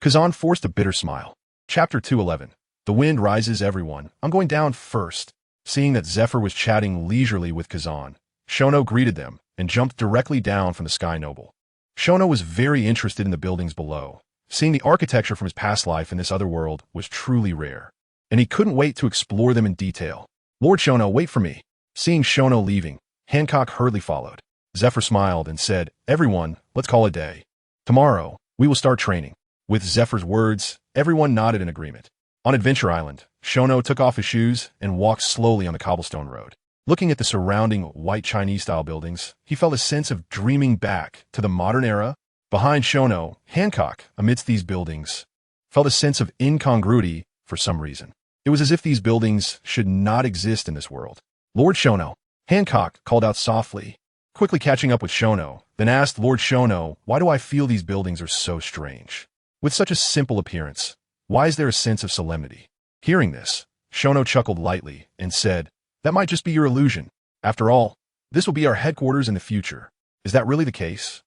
Kazan forced a bitter smile. Chapter 211. The wind rises, everyone. I'm going down first. Seeing that Zephyr was chatting leisurely with Kazan, Shono greeted them and jumped directly down from the Sky Noble. Shono was very interested in the buildings below. Seeing the architecture from his past life in this other world was truly rare, and he couldn't wait to explore them in detail. Lord Shono, wait for me. Seeing Shono leaving, Hancock hurriedly followed. Zephyr smiled and said, everyone, let's call it a day. Tomorrow, we will start training. With Zephyr's words, everyone nodded in agreement. On Adventure Island, Shono took off his shoes and walked slowly on the cobblestone road. Looking at the surrounding white Chinese-style buildings, he felt a sense of dreaming back to the modern era. Behind Shono, Hancock, amidst these buildings, felt a sense of incongruity for some reason. It was as if these buildings should not exist in this world. Lord Shono, Hancock called out softly, quickly catching up with Shono, then asked Lord Shono, why do I feel these buildings are so strange? With such a simple appearance, why is there a sense of solemnity? Hearing this, Shono chuckled lightly and said, that might just be your illusion. After all, this will be our headquarters in the future. Is that really the case?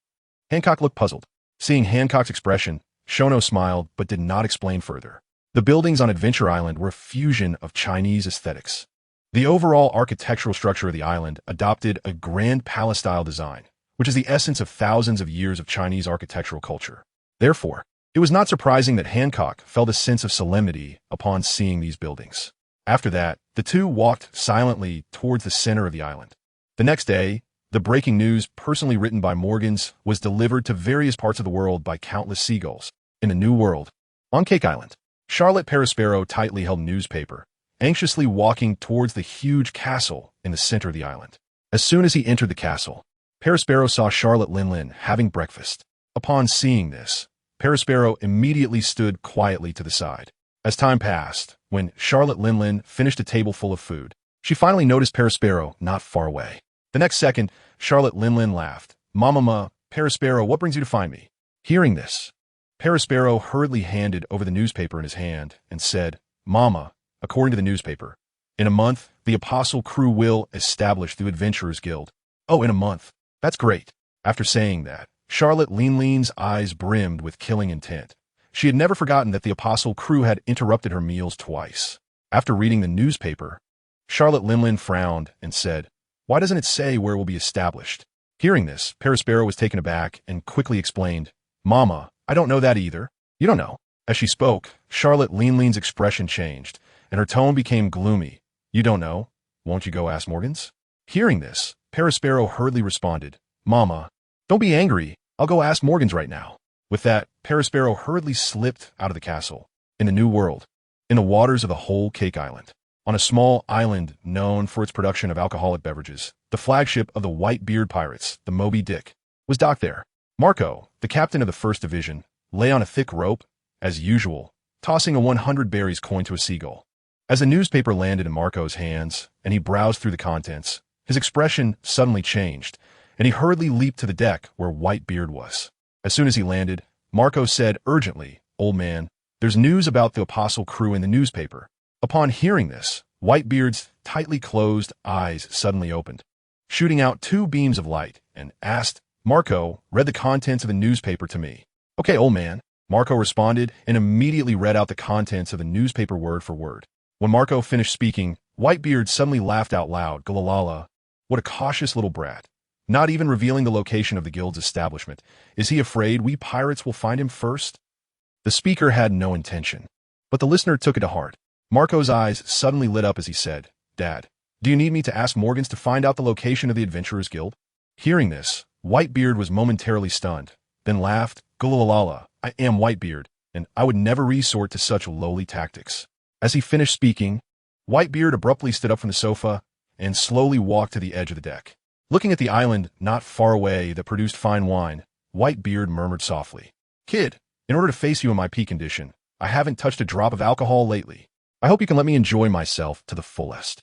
Hancock looked puzzled. Seeing Hancock's expression, Shono smiled but did not explain further. The buildings on Adventure Island were a fusion of Chinese aesthetics. The overall architectural structure of the island adopted a grand palace-style design, which is the essence of thousands of years of Chinese architectural culture. Therefore, it was not surprising that Hancock felt a sense of solemnity upon seeing these buildings. After that, the two walked silently towards the center of the island. The next day, the breaking news, personally written by Morgans, was delivered to various parts of the world by countless seagulls. In the New World, on Cake Island, Charlotte Perispero tightly held newspaper, anxiously walking towards the huge castle in the center of the island. As soon as he entered the castle, Perispero saw Charlotte Linlin having breakfast. Upon seeing this, Perispero immediately stood quietly to the side. As time passed, when Charlotte Linlin finished a table full of food, she finally noticed Perispero not far away. The next second, Charlotte Linlin laughed. Mama, Perispero, what brings you to find me? Hearing this, Perispero hurriedly handed over the newspaper in his hand and said, Mama, according to the newspaper, in a month, the Apostle crew will establish the Adventurers Guild. Oh, in a month. That's great. After saying that, Charlotte Linlin's eyes brimmed with killing intent. She had never forgotten that the Apostle crew had interrupted her meals twice. After reading the newspaper, Charlotte Linlin frowned and said, why doesn't it say where it will be established? Hearing this, Perispero was taken aback and quickly explained, Mama, I don't know that either. You don't know. As she spoke, Charlotte Linlin's expression changed, and her tone became gloomy. You don't know? Won't you go ask Morgans? Hearing this, Perispero hurriedly responded, Mama, don't be angry. I'll go ask Morgans right now. With that, Perispero hurriedly slipped out of the castle. In the New World, in the waters of the whole Cake Island, on a small island known for its production of alcoholic beverages, the flagship of the White-Beard Pirates, the Moby Dick, was docked there. Marco, the captain of the First Division, lay on a thick rope, as usual, tossing a 100 berries coin to a seagull. As the newspaper landed in Marco's hands, and he browsed through the contents, his expression suddenly changed, and he hurriedly leaped to the deck where Whitebeard was. As soon as he landed, Marco said urgently, Old man, there's news about the Apostle crew in the newspaper. Upon hearing this, Whitebeard's tightly closed eyes suddenly opened, shooting out two beams of light, and asked, Marco, read the contents of the newspaper to me. Okay, old man. Marco responded and immediately read out the contents of the newspaper word for word. When Marco finished speaking, Whitebeard suddenly laughed out loud. Galalala. What a cautious little brat. Not even revealing the location of the guild's establishment. Is he afraid we pirates will find him first? The speaker had no intention, but the listener took it to heart. Marco's eyes suddenly lit up as he said, Dad, do you need me to ask Morgans to find out the location of the Adventurers Guild? Hearing this, Whitebeard was momentarily stunned, then laughed, Galalala, I am Whitebeard, and I would never resort to such lowly tactics. As he finished speaking, Whitebeard abruptly stood up from the sofa and slowly walked to the edge of the deck. Looking at the island not far away that produced fine wine, Whitebeard murmured softly, Kid, in order to face you in my peak condition, I haven't touched a drop of alcohol lately. I hope you can let me enjoy myself to the fullest.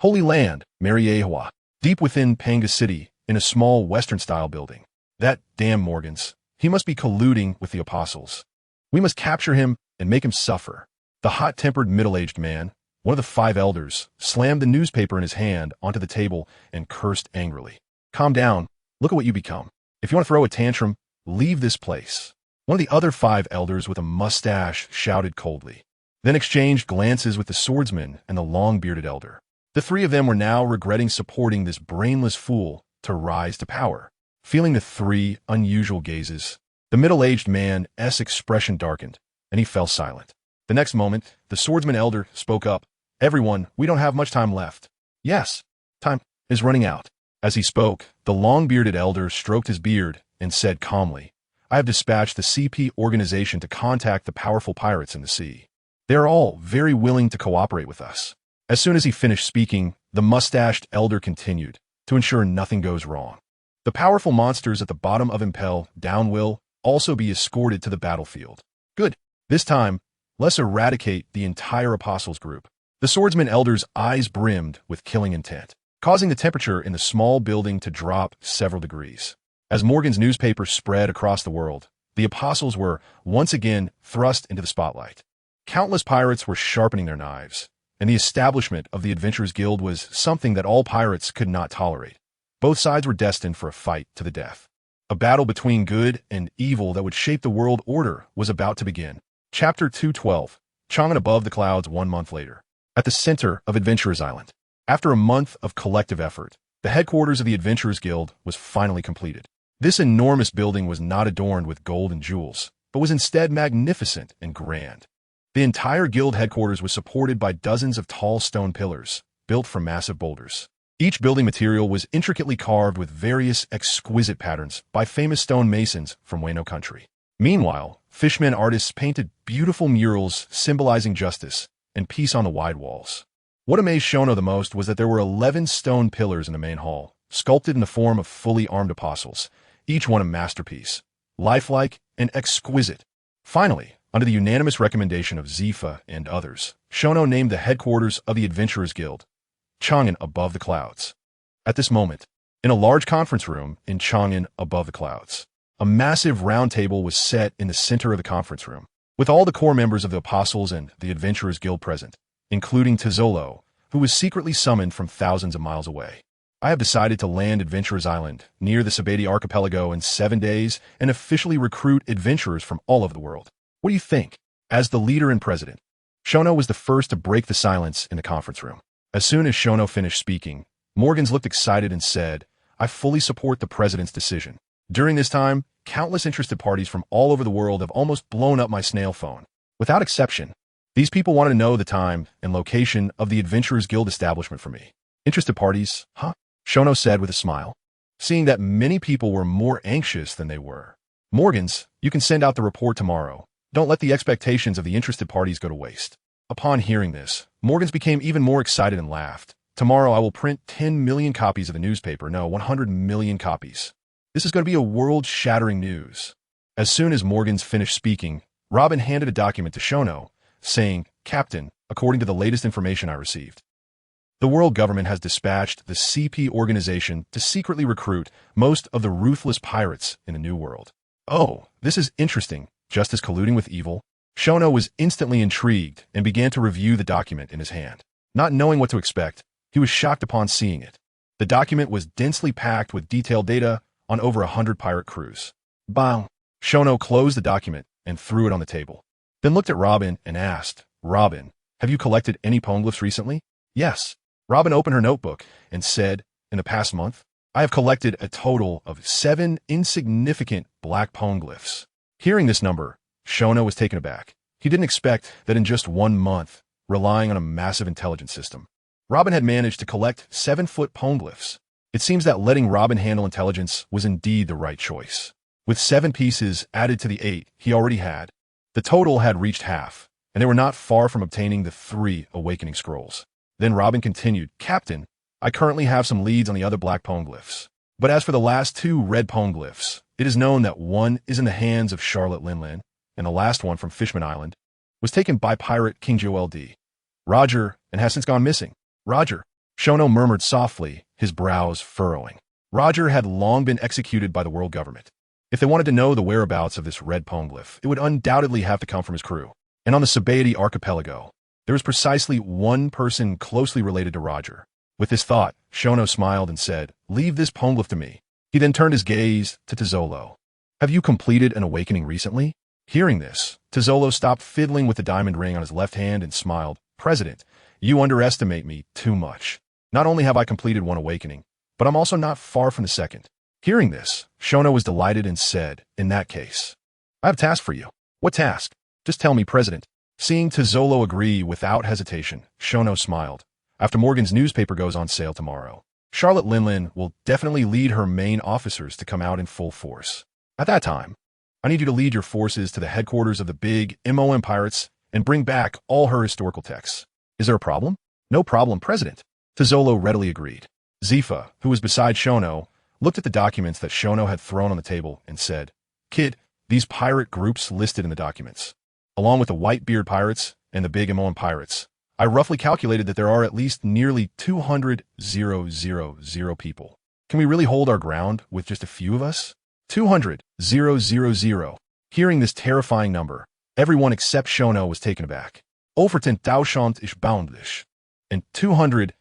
Holy Land, Mariewa, deep within Panga City, in a small Western-style building. That damn Morgans. He must be colluding with the apostles. We must capture him and make him suffer. The hot-tempered middle-aged man, one of the 5 elders, slammed the newspaper in his hand onto the table and cursed angrily. Calm down. Look at what you become. If you want to throw a tantrum, leave this place. One of the other 5 elders with a mustache shouted coldly, then exchanged glances with the swordsman and the long-bearded elder. The 3 of them were now regretting supporting this brainless fool to rise to power. Feeling the three unusual gazes, the middle-aged man's expression darkened, and he fell silent. The next moment, the swordsman elder spoke up. Everyone, we don't have much time left. Yes, time is running out. As he spoke, the long-bearded elder stroked his beard and said calmly, I have dispatched the CP organization to contact the powerful pirates in the sea. They are all very willing to cooperate with us. As soon as he finished speaking, the mustached elder continued, to ensure nothing goes wrong. The powerful monsters at the bottom of Impel Down will also be escorted to the battlefield. Good. This time, let's eradicate the entire Apostles group. The swordsman elder's eyes brimmed with killing intent, causing the temperature in the small building to drop several degrees. As Morgan's newspaper spread across the world, the Apostles were once again thrust into the spotlight. Countless pirates were sharpening their knives, and the establishment of the Adventurers Guild was something that all pirates could not tolerate. Both sides were destined for a fight to the death. A battle between good and evil that would shape the world order was about to begin. Chapter 212, Chang'an Above the Clouds 1 month later. At the center of Adventurers Island. After a month of collective effort, the headquarters of the Adventurers Guild was finally completed. This enormous building was not adorned with gold and jewels, but was instead magnificent and grand. The entire guild headquarters was supported by dozens of tall stone pillars, built from massive boulders. Each building material was intricately carved with various exquisite patterns by famous stone masons from Wano country. Meanwhile, fishmen artists painted beautiful murals symbolizing justice and peace on the wide walls. What amazed Shono the most was that there were 11 stone pillars in the main hall, sculpted in the form of fully armed apostles, each one a masterpiece, lifelike and exquisite. Finally, under the unanimous recommendation of Zifa and others, Shono named the headquarters of the Adventurers Guild, Chang'an Above the Clouds. At this moment, in a large conference room in Chang'an Above the Clouds, a massive round table was set in the center of the conference room, with all the core members of the Apostles and the Adventurers Guild present, including Tizolo, who was secretly summoned from thousands of miles away. I have decided to land Adventurers Island, near the Sabati Archipelago in 7 days and officially recruit adventurers from all over the world. What do you think? As the leader and president, Shono was the first to break the silence in the conference room. As soon as Shono finished speaking, Morgans looked excited and said, I fully support the president's decision. During this time, countless interested parties from all over the world have almost blown up my snail phone. Without exception, these people wanted to know the time and location of the Adventurers Guild establishment for me. Interested parties, huh? Shono said with a smile, seeing that many people were more anxious than they were. Morgans, you can send out the report tomorrow. Don't let the expectations of the interested parties go to waste. Upon hearing this, Morgans became even more excited and laughed. Tomorrow I will print 10 million copies of the newspaper. No, 100 million copies. This is going to be a world-shattering news. As soon as Morgans finished speaking, Robin handed a document to Shono, saying, Captain, according to the latest information I received, the world government has dispatched the CP organization to secretly recruit most of the ruthless pirates in the New World. Oh, this is interesting. Justice colluding with evil? Shono was instantly intrigued and began to review the document in his hand. Not knowing what to expect, he was shocked upon seeing it. The document was densely packed with detailed data on over 100 pirate crews. Bang! Shono closed the document and threw it on the table. Then looked at Robin and asked, Robin, have you collected any poneglyphs recently? Yes. Robin opened her notebook and said, in the past month, I have collected a total of 7 insignificant black poneglyphs. Hearing this number, Shono was taken aback. He didn't expect that in just 1 month, relying on a massive intelligence system, Robin had managed to collect 7-foot poneglyphs. It seems that letting Robin handle intelligence was indeed the right choice. With 7 pieces added to the 8 he already had, the total had reached half, and they were not far from obtaining the 3 awakening scrolls. Then Robin continued, Captain, I currently have some leads on the other black poneglyphs. But as for the last 2 red poneglyphs, it is known that one is in the hands of Charlotte Linlin, and the last one from Fishman Island was taken by pirate King Joel D. Roger, and has since gone missing. Roger, Shono murmured softly, his brows furrowing. Roger had long been executed by the world government. If they wanted to know the whereabouts of this red poneglyph, it would undoubtedly have to come from his crew. And on the Sabati Archipelago, there was precisely one person closely related to Roger. With this thought, Shono smiled and said, Leave this poneglyph to me. He then turned his gaze to Tizolo. Have you completed an awakening recently? Hearing this, Tizolo stopped fiddling with the diamond ring on his left hand and smiled. President, you underestimate me too much. Not only have I completed 1 awakening, but I'm also not far from the second. Hearing this, Shono was delighted and said, "In that case, I have a task for you." "What task?" "Just tell me, President." Seeing Tizolo agree without hesitation, Shono smiled. "After Morgan's newspaper goes on sale tomorrow, Charlotte Linlin will definitely lead her main officers to come out in full force. At that time, I need you to lead your forces to the headquarters of the big MOM pirates and bring back all her historical texts." "Is there a problem?" "No problem, President." Tizolo readily agreed. Zifa, who was beside Shono, looked at the documents that Shono had thrown on the table and said, "Kid, these pirate groups listed in the documents, along with the Whitebeard pirates and the big MOM pirates, I roughly calculated that there are at least nearly 200,000 people. Can we really hold our ground with just a few of us?" 200,000. Hearing this terrifying number, everyone except Shono was taken aback. Over 10,000 is boundless, and 200,000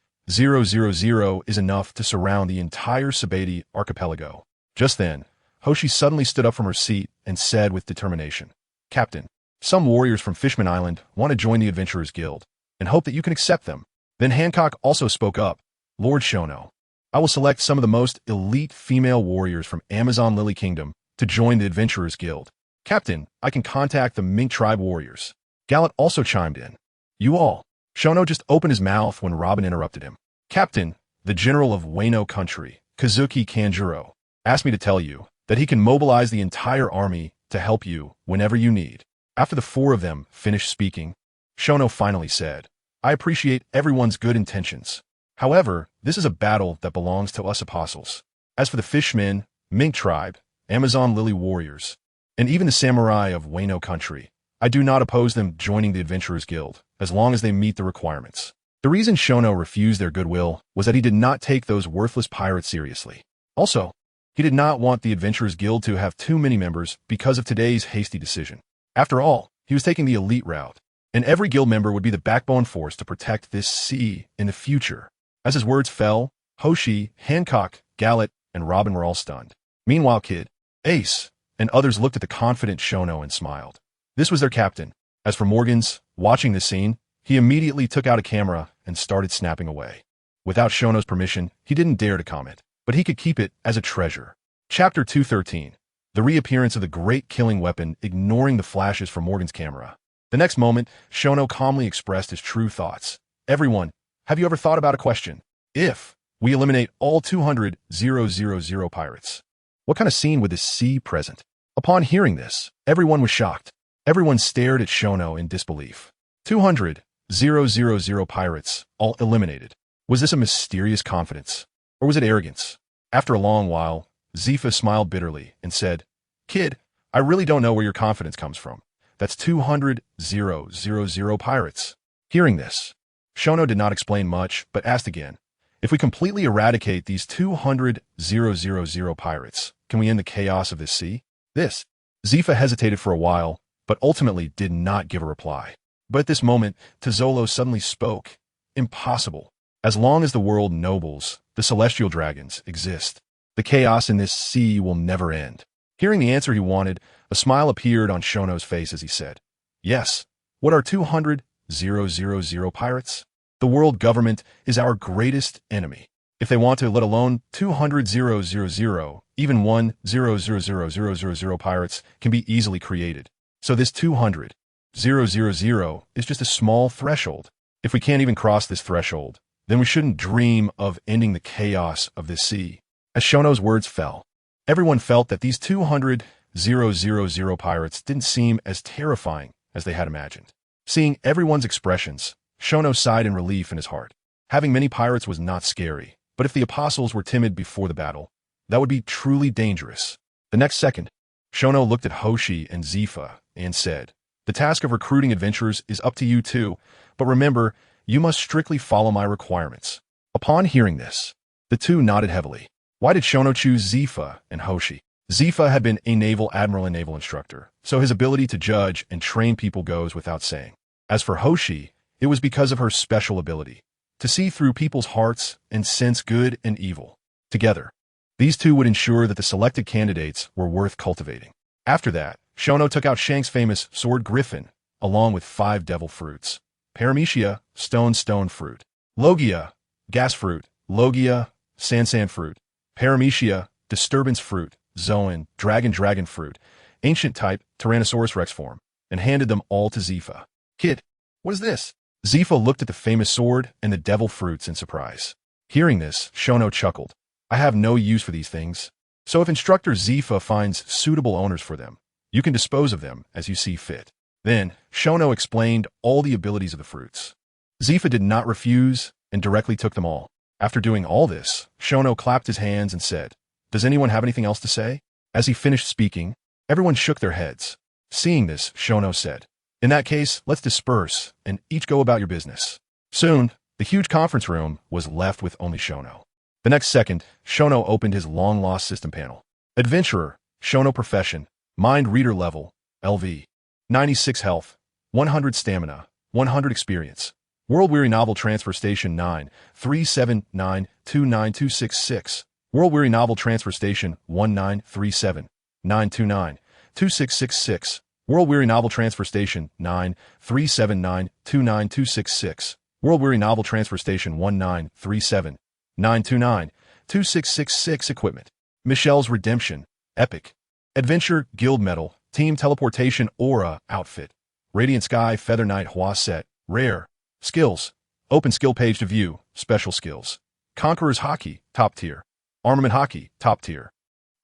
is enough to surround the entire Sabati archipelago. Just then, Hoshi suddenly stood up from her seat and said with determination, "Captain, some warriors from Fishman Island want to join the Adventurers Guild, and hope that you can accept them." Then Hancock also spoke up, "Lord Shono, I will select some of the most elite female warriors from Amazon Lily Kingdom to join the Adventurers Guild." "Captain, I can contact the Mink Tribe warriors." Gallet also chimed in. "You all." Shono just opened his mouth when Robin interrupted him. "Captain, the general of Wano Country, Kazuki Kanjuro, asked me to tell you that he can mobilize the entire army to help you whenever you need." After the four of them finished speaking, Shono finally said, "I appreciate everyone's good intentions. However, this is a battle that belongs to us apostles. As for the Fishmen, Mink Tribe, Amazon Lily Warriors, and even the Samurai of Wano Country, I do not oppose them joining the Adventurers Guild, as long as they meet the requirements." The reason Shono refused their goodwill was that he did not take those worthless pirates seriously. Also, he did not want the Adventurers Guild to have too many members because of today's hasty decision. After all, he was taking the elite route, and every guild member would be the backbone force to protect this sea in the future. As his words fell, Hoshi, Hancock, Gallet, and Robin were all stunned. Meanwhile, Kid, Ace, and others looked at the confident Shono and smiled. This was their captain. As for Morgans, watching this scene, he immediately took out a camera and started snapping away. Without Shono's permission, he didn't dare to comment, but he could keep it as a treasure. Chapter 213. The reappearance of the great killing weapon ignoring the flashes from Morgan's camera. The next moment, Shono calmly expressed his true thoughts. "Everyone, have you ever thought about a question? If we eliminate all 200,000 pirates, what kind of scene would this sea present?" Upon hearing this, everyone was shocked. Everyone stared at Shono in disbelief. 200,000 pirates, all eliminated. Was this a mysterious confidence? Or was it arrogance? After a long while, Zifa smiled bitterly and said, "Kid, I really don't know where your confidence comes from. That's 200,000 pirates." Hearing this, Shono did not explain much, but asked again, "If we completely eradicate these 200,000 pirates, can we end the chaos of this sea?" This, Zifa hesitated for a while, but ultimately did not give a reply. But at this moment, Tizolo suddenly spoke. "Impossible. As long as the world nobles, the celestial dragons, exist, the chaos in this sea will never end." Hearing the answer he wanted, a smile appeared on Shono's face as he said, "Yes, what are 200,000 pirates? The world government is our greatest enemy. If they want to, let alone 200,000, even 1,000,000 pirates can be easily created. So this 200,000 is just a small threshold. If we can't even cross this threshold, then we shouldn't dream of ending the chaos of this sea." As Shono's words fell, everyone felt that these 200,000 pirates didn't seem as terrifying as they had imagined. Seeing everyone's expressions, Shono sighed in relief in his heart. Having many pirates was not scary, but if the apostles were timid before the battle, that would be truly dangerous. The next second, Shono looked at Hoshi and Zifa and said, "The task of recruiting adventurers is up to you too, but remember, you must strictly follow my requirements." Upon hearing this, the two nodded heavily. Why did Shono choose Zifa and Hoshi? Zifa had been a naval admiral and naval instructor, so his ability to judge and train people goes without saying. As for Hoshi, it was because of her special ability to see through people's hearts and sense good and evil. Together, these two would ensure that the selected candidates were worth cultivating. After that, Shono took out Shank's famous sword Griffin, along with 5 devil fruits: Paramecia, stone fruit; Logia, gas fruit; Logia, sand fruit; Paramecia, Disturbance Fruit, Zoan, Dragon Fruit, Ancient Type, Tyrannosaurus Rex form, and handed them all to Zifa. Kid, what is this? Zifa looked at the famous sword and the devil fruits in surprise. Hearing this, Shono chuckled. I have no use for these things. So if Instructor Zifa finds suitable owners for them, you can dispose of them as you see fit. Then, Shono explained all the abilities of the fruits. Zifa did not refuse and directly took them all. After doing all this, Shono clapped his hands and said, Does anyone have anything else to say? As he finished speaking, everyone shook their heads. Seeing this, Shono said, In that case, let's disperse and each go about your business. Soon, the huge conference room was left with only Shono. The next second, Shono opened his long-lost system panel. Adventurer, Shono Profession, Mind Reader Level, LV. 96 Health, 100 Stamina, 100 Experience. World-Weary Novel Transfer Station 937929266. World-Weary Novel Transfer Station 1937929266. World-Weary Novel Transfer Station 937929266. World-Weary Novel Transfer Station 1937929266. Equipment. Michelle's Redemption, Epic. Adventure, Guild Medal, Team Teleportation Aura, Outfit. Radiant Sky, Feather Knight Hua Set, Rare. Skills. Open skill page to view, Special Skills. Conqueror's Hockey, Top Tier. Armament Hockey, Top Tier.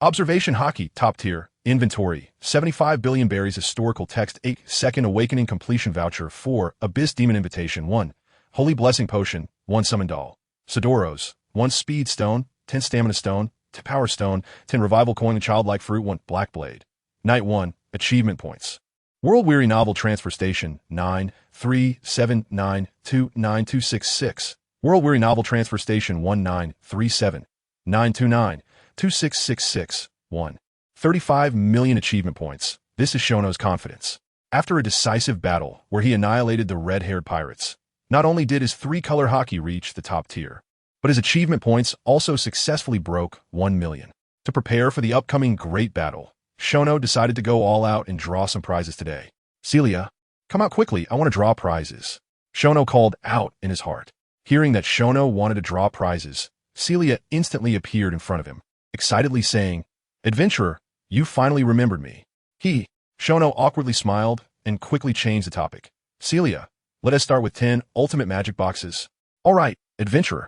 Observation Hockey, Top Tier. Inventory, 75 billion berries. Historical text 8 Second Awakening Completion Voucher 4 Abyss Demon Invitation 1 Holy Blessing Potion 1 Summon Doll. Sidoros, 1 Speed Stone, 10 Stamina Stone, 10 Power Stone, 10 Revival Coin, Childlike Fruit 1 Black Blade. Night 1 Achievement Points. World-Weary Novel Transfer Station 937929266. World-Weary Novel Transfer Station 1937929266. 1. 35 million achievement points. This is Shono's confidence. After a decisive battle where he annihilated the red-haired pirates, not only did his 3-color hockey reach the top tier, but his achievement points also successfully broke 1 million. To prepare for the upcoming great battle, Shono decided to go all out and draw some prizes today. Celia, come out quickly, I want to draw prizes. Shono called out in his heart. Hearing that Shono wanted to draw prizes, Celia instantly appeared in front of him, excitedly saying, Adventurer, you finally remembered me. Shono awkwardly smiled and quickly changed the topic. Celia, let us start with 10 ultimate magic boxes. All right, Adventurer.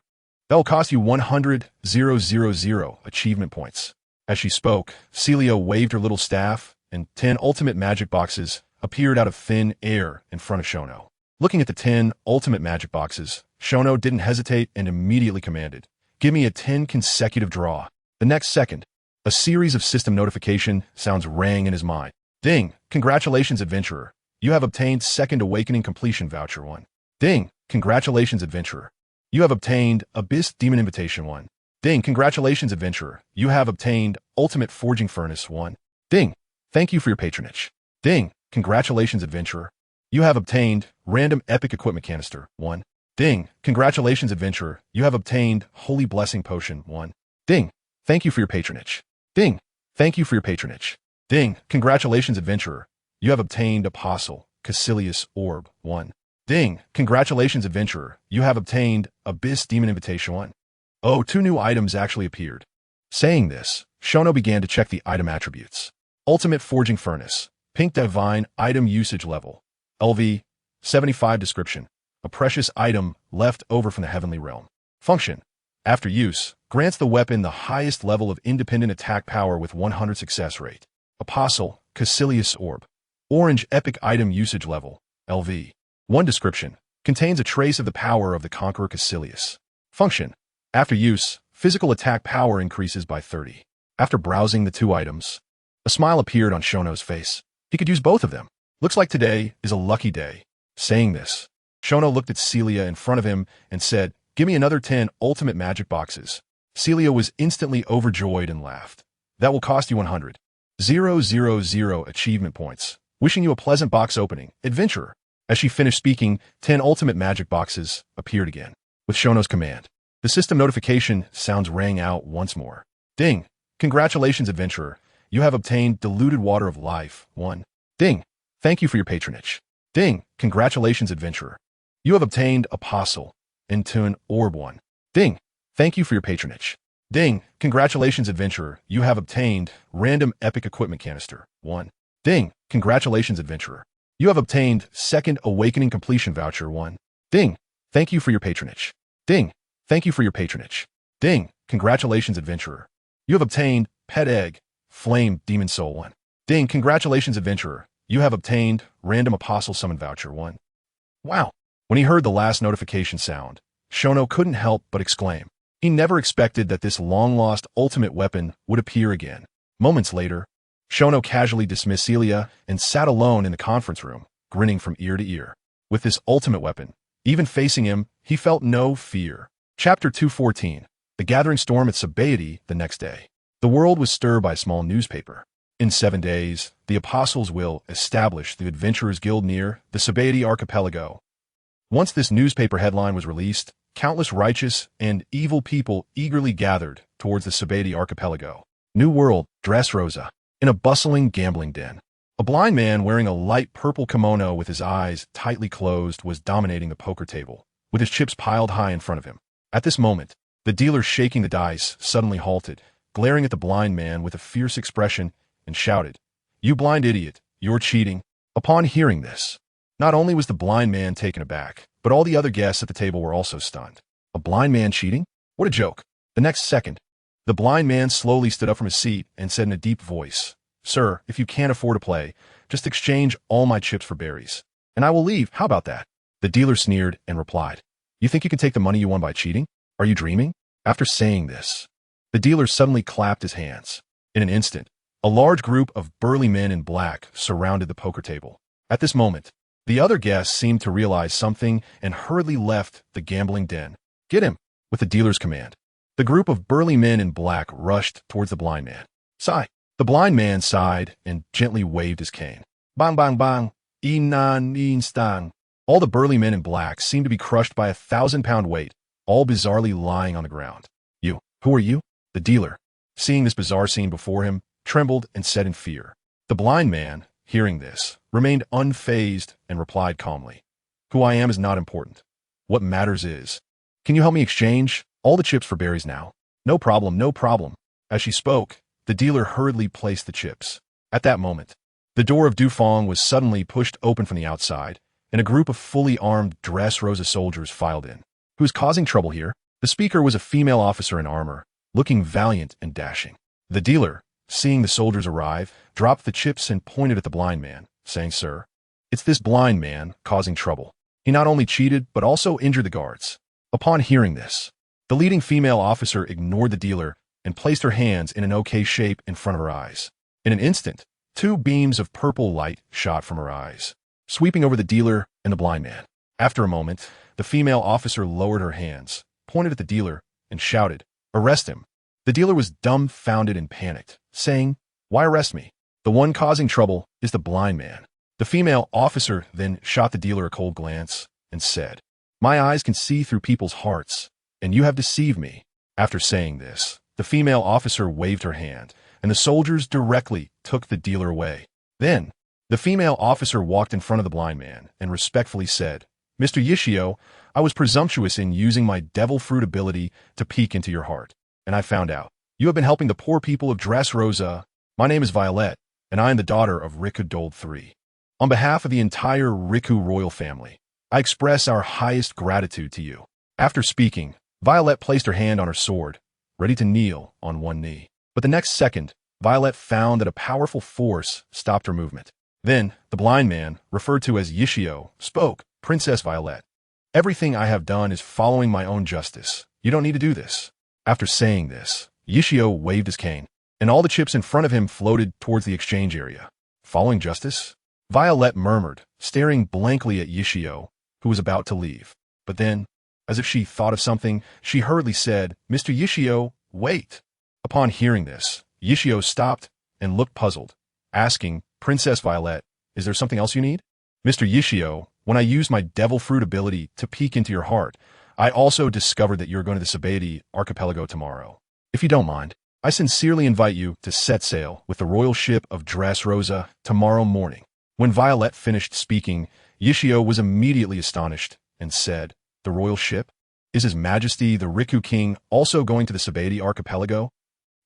That'll cost you 100,000 achievement points. As she spoke, Celia waved her little staff, and 10 ultimate magic boxes appeared out of thin air in front of Shono. Looking at the 10 ultimate magic boxes, Shono didn't hesitate and immediately commanded, Give me a 10 consecutive draw. The next second, a series of system notification sounds rang in his mind. Ding! Congratulations, Adventurer. You have obtained Second Awakening Completion Voucher 1. Ding! Congratulations, Adventurer. You have obtained Abyss Demon Invitation 1. Ding! Congratulations, Adventurer. You have obtained Ultimate Forging Furnace 1. Ding! Thank you for your patronage. Ding! Congratulations, Adventurer. You have obtained Random Epic Equipment Canister 1. Ding! Congratulations, Adventurer. You have obtained Holy Blessing Potion 1. Ding! Thank you for your patronage. Ding! Thank you for your patronage. Ding! Congratulations, Adventurer. You have obtained Apostle Caecilius Orb 1. Ding! Congratulations, Adventurer. You have obtained Abyss Demon Invitation 1. Oh, 2 new items actually appeared. Saying this, Shono began to check the item attributes. Ultimate Forging Furnace. Pink Divine Item Usage Level. LV. 75 Description. A precious item left over from the Heavenly Realm. Function. After use, grants the weapon the highest level of independent attack power with 100 success rate. Apostle Caecilius Orb. Orange Epic Item Usage Level. LV. 1 Description. Contains a trace of the power of the Conqueror Caecilius. Function. After use, physical attack power increases by 30. After browsing the 2 items, a smile appeared on Shono's face. He could use both of them. Looks like today is a lucky day. Saying this, Shono looked at Celia in front of him and said, Give me another 10 ultimate magic boxes. Celia was instantly overjoyed and laughed. That will cost you 100,000 achievement points. Wishing you a pleasant box opening, Adventurer. As she finished speaking, 10 ultimate magic boxes appeared again. With Shono's command, the system notification sounds rang out once more. Ding! Congratulations, Adventurer. You have obtained Diluted Water of Life 1. Ding! Thank you for your patronage. Ding! Congratulations, Adventurer. You have obtained Apostle Intune Orb 1. Ding! Thank you for your patronage. Ding! Congratulations, adventurer. You have obtained random epic equipment canister. 1. Ding! Congratulations, adventurer. You have obtained second awakening completion voucher. 1. Ding! Thank you for your patronage. Ding! Thank you for your patronage. Ding! Congratulations, adventurer. You have obtained pet egg, flame demon soul. 1. Ding! Congratulations, adventurer. You have obtained random apostle summon voucher. 1. Wow! When he heard the last notification sound, Shono couldn't help but exclaim. He never expected that this long-lost ultimate weapon would appear again. Moments later, Shono casually dismissed Celia and sat alone in the conference room, grinning from ear to ear. With this ultimate weapon, even facing him, he felt no fear. Chapter 214. The gathering storm at Sabaody the next day. The world was stirred by a small newspaper. In 7 days, the apostles will establish the Adventurers Guild near the Sabaody archipelago. Once this newspaper headline was released, countless righteous and evil people eagerly gathered towards the Sabaody archipelago. New World, Dressrosa. In a bustling gambling den, a blind man wearing a light purple kimono with his eyes tightly closed was dominating the poker table, with his chips piled high in front of him. At this moment, the dealer shaking the dice suddenly halted, glaring at the blind man with a fierce expression, and shouted, "You blind idiot, you're cheating." Upon hearing this, not only was the blind man taken aback, but all the other guests at the table were also stunned. A blind man cheating? What a joke. The next second, the blind man slowly stood up from his seat and said in a deep voice, "Sir, if you can't afford to play, just exchange all my chips for berries, and I will leave. How about that?" The dealer sneered and replied, "You think you can take the money you won by cheating? Are you dreaming?" After saying this, the dealer suddenly clapped his hands. In an instant, a large group of burly men in black surrounded the poker table. At this moment, the other guests seemed to realize something and hurriedly left the gambling den. "Get him!" with the dealer's command. The group of burly men in black rushed towards the blind man. "Sigh." The blind man sighed and gently waved his cane. "Bang, bang, bang. Inan, stang." All the burly men in black seemed to be crushed by a 1,000-pound weight, all bizarrely lying on the ground. "You, who are you?" The dealer, seeing this bizarre scene before him, trembled and said in fear. The blind man, hearing this, remained unfazed and replied calmly, "Who I am is not important. What matters is, can you help me exchange all the chips for berries now?" "No problem, no problem." As she spoke, the dealer hurriedly placed the chips. At that moment, the door of Dufong was suddenly pushed open from the outside, and a group of fully armed Dressrosa soldiers filed in. "Who's causing trouble here?" The speaker was a female officer in armor, looking valiant and dashing. The dealer, seeing the soldiers arrive, dropped the chips and pointed at the blind man, saying, "Sir, it's this blind man causing trouble. He not only cheated, but also injured the guards." Upon hearing this, the leading female officer ignored the dealer and placed her hands in an OK shape in front of her eyes. In an instant, 2 beams of purple light shot from her eyes, sweeping over the dealer and the blind man. After a moment, the female officer lowered her hands, pointed at the dealer, and shouted, "Arrest him." The dealer was dumbfounded and panicked, saying, "Why arrest me? The one causing trouble is the blind man." The female officer then shot the dealer a cold glance and said, "My eyes can see through people's hearts, and you have deceived me." After saying this, the female officer waved her hand, and the soldiers directly took the dealer away. Then, the female officer walked in front of the blind man and respectfully said, "Mr. Xiao, I was presumptuous in using my devil fruit ability to peek into your heart, and I found out. You have been helping the poor people of Dressrosa. My name is Violet, and I am the daughter of Riku Dold III. On behalf of the entire Riku royal family, I express our highest gratitude to you." After speaking, Violet placed her hand on her sword, ready to kneel on one knee. But the next second, Violet found that a powerful force stopped her movement. Then, the blind man, referred to as Xiao, spoke, "Princess Violet, everything I have done is following my own justice. You don't need to do this." After saying this, Xiao waved his cane, and all the chips in front of him floated towards the exchange area. "Following justice?" Violet murmured, staring blankly at Xiao, who was about to leave. But then, as if she thought of something, she hurriedly said, "Mr. Xiao, wait." Upon hearing this, Xiao stopped and looked puzzled, asking, "Princess Violet, is there something else you need?" "Mr. Xiao, when I used my devil fruit ability to peek into your heart, I also discovered that you're going to the Sabaody archipelago tomorrow. If you don't mind, I sincerely invite you to set sail with the royal ship of Dressrosa tomorrow morning." When Violet finished speaking, Xiao was immediately astonished and said, "The royal ship? Is His Majesty the Riku King also going to the Sabedi archipelago?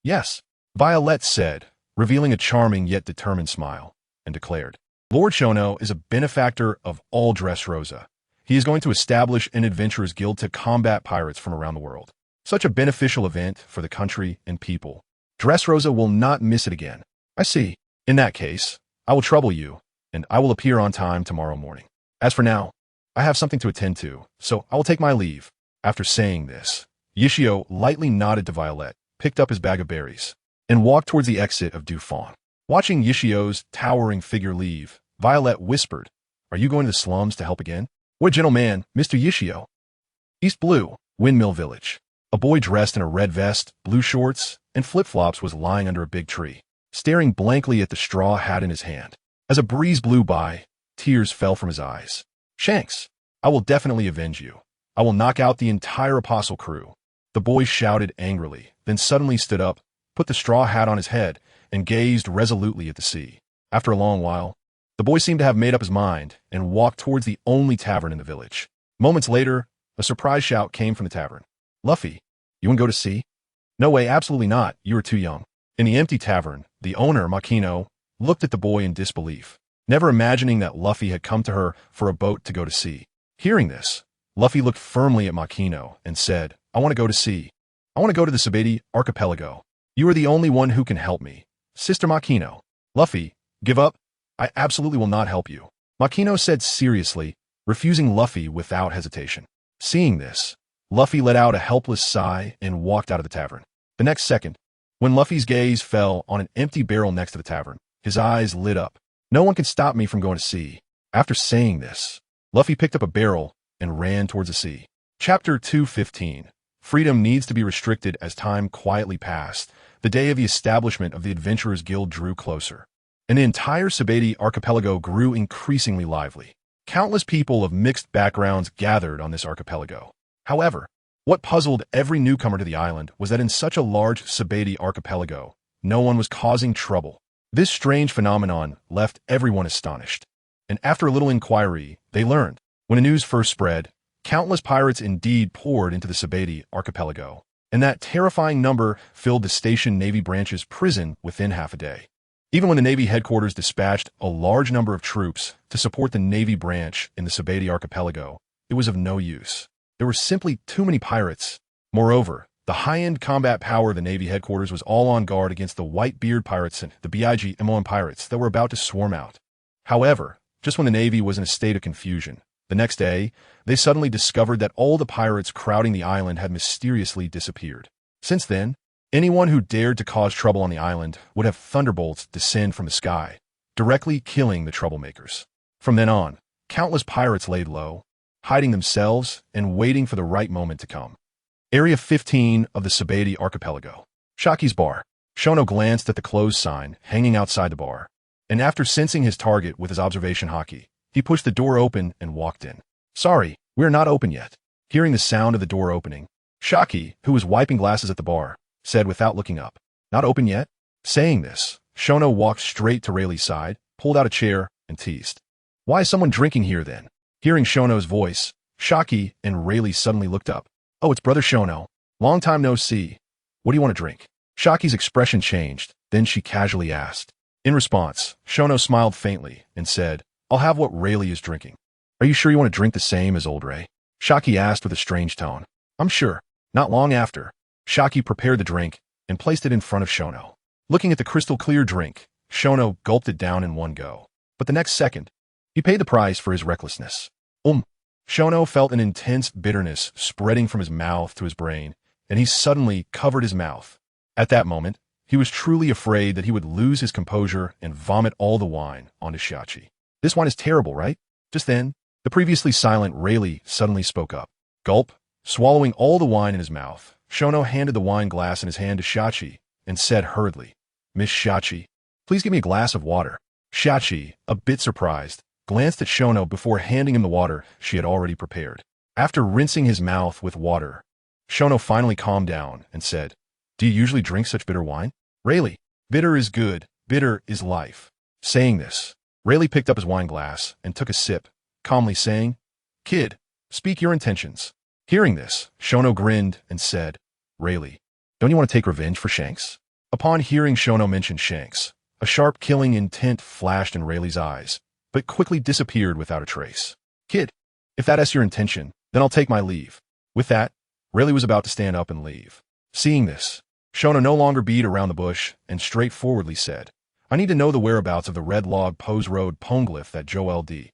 Yes, Violet said, revealing a charming yet determined smile, and declared, Lord Shono is a benefactor of all Dressrosa. He is going to establish an adventurers guild to combat pirates from around the world. Such a beneficial event for the country and people. Dressrosa will not miss it again. I see. In that case, I will trouble you, and I will appear on time tomorrow morning. As for now, I have something to attend to, so I will take my leave. After saying this, Xiao lightly nodded to Violet, picked up his bag of berries, and walked towards the exit of Dufang. Watching Xiao's towering figure leave, Violet whispered, Are you going to the slums to help again? What gentleman, Mr. Xiao? East Blue, Windmill Village. A boy dressed in a red vest, blue shorts, and flip-flops was lying under a big tree, staring blankly at the straw hat in his hand. As a breeze blew by, tears fell from his eyes. Shanks, I will definitely avenge you. I will knock out the entire apostle crew. The boy shouted angrily, then suddenly stood up, put the straw hat on his head, and gazed resolutely at the sea. After a long while, the boy seemed to have made up his mind and walked towards the only tavern in the village. Moments later, a surprise shout came from the tavern. Luffy, you want to go to sea? No way, absolutely not. You are too young. In the empty tavern, the owner, Makino, looked at the boy in disbelief, never imagining that Luffy had come to her for a boat to go to sea. Hearing this, Luffy looked firmly at Makino and said, I want to go to sea. I want to go to the Sabedi archipelago. You are the only one who can help me. Sister Makino. Luffy, give up. I absolutely will not help you. Makino said seriously, refusing Luffy without hesitation. Seeing this, Luffy let out a helpless sigh and walked out of the tavern. The next second, when Luffy's gaze fell on an empty barrel next to the tavern, his eyes lit up. No one can stop me from going to sea. After saying this, Luffy picked up a barrel and ran towards the sea. Chapter 215. Freedom needs to be restricted as time quietly passed. The day of the establishment of the Adventurers Guild drew closer, and the entire Sabedi archipelago grew increasingly lively. Countless people of mixed backgrounds gathered on this archipelago. However, what puzzled every newcomer to the island was that in such a large Sabedi archipelago, no one was causing trouble. This strange phenomenon left everyone astonished, and after a little inquiry, they learned, when the news first spread, countless pirates indeed poured into the Sabedi archipelago, and that terrifying number filled the station Navy branch's prison within half a day. Even when the Navy headquarters dispatched a large number of troops to support the Navy branch in the Sabedi archipelago, it was of no use. There were simply too many pirates. Moreover, the high-end combat power of the Navy headquarters was all on guard against the Whitebeard pirates and the BIG-MON pirates that were about to swarm out. However, just when the Navy was in a state of confusion, the next day, they suddenly discovered that all the pirates crowding the island had mysteriously disappeared. Since then, anyone who dared to cause trouble on the island would have thunderbolts descend from the sky, directly killing the troublemakers. From then on, countless pirates laid low, hiding themselves and waiting for the right moment to come. Area 15 of the Sabedi archipelago. Shaki's bar. Shono glanced at the closed sign hanging outside the bar, and after sensing his target with his observation haki, he pushed the door open and walked in. Sorry, we're not open yet. Hearing the sound of the door opening, Shaki, who was wiping glasses at the bar, said without looking up, Not open yet? Saying this, Shono walked straight to Rayleigh's side, pulled out a chair, and teased. Why is someone drinking here then? Hearing Shono's voice, Shaki and Rayleigh suddenly looked up. Oh, it's Brother Shono. Long time no see. What do you want to drink? Shaki's expression changed, then she casually asked. In response, Shono smiled faintly and said, I'll have what Rayleigh is drinking. Are you sure you want to drink the same as old Ray? Shaki asked with a strange tone. I'm sure. Not long after, Shaki prepared the drink and placed it in front of Shono. Looking at the crystal clear drink, Shono gulped it down in one go. But the next second, he paid the price for his recklessness. Shono felt an intense bitterness spreading from his mouth to his brain, and he suddenly covered his mouth. At that moment, he was truly afraid that he would lose his composure and vomit all the wine onto Shachi. This wine is terrible, right? Just then, the previously silent Rayleigh suddenly spoke up. Gulp, swallowing all the wine in his mouth, Shono handed the wine glass in his hand to Shachi and said hurriedly, Miss Shachi, please give me a glass of water. Shachi, a bit surprised, glanced at Shono before handing him the water she had already prepared. After rinsing his mouth with water, Shono finally calmed down and said, Do you usually drink such bitter wine? Rayleigh, bitter is good, bitter is life. Saying this, Rayleigh picked up his wine glass and took a sip, calmly saying, Kid, speak your intentions. Hearing this, Shono grinned and said, Rayleigh, don't you want to take revenge for Shanks? Upon hearing Shono mention Shanks, a sharp killing intent flashed in Rayleigh's eyes, but quickly disappeared without a trace. Kid, if that's your intention, then I'll take my leave. With that, Rayleigh was about to stand up and leave. Seeing this, Shono no longer beat around the bush and straightforwardly said, I need to know the whereabouts of the red log Pose Road poneglyph that Joel D.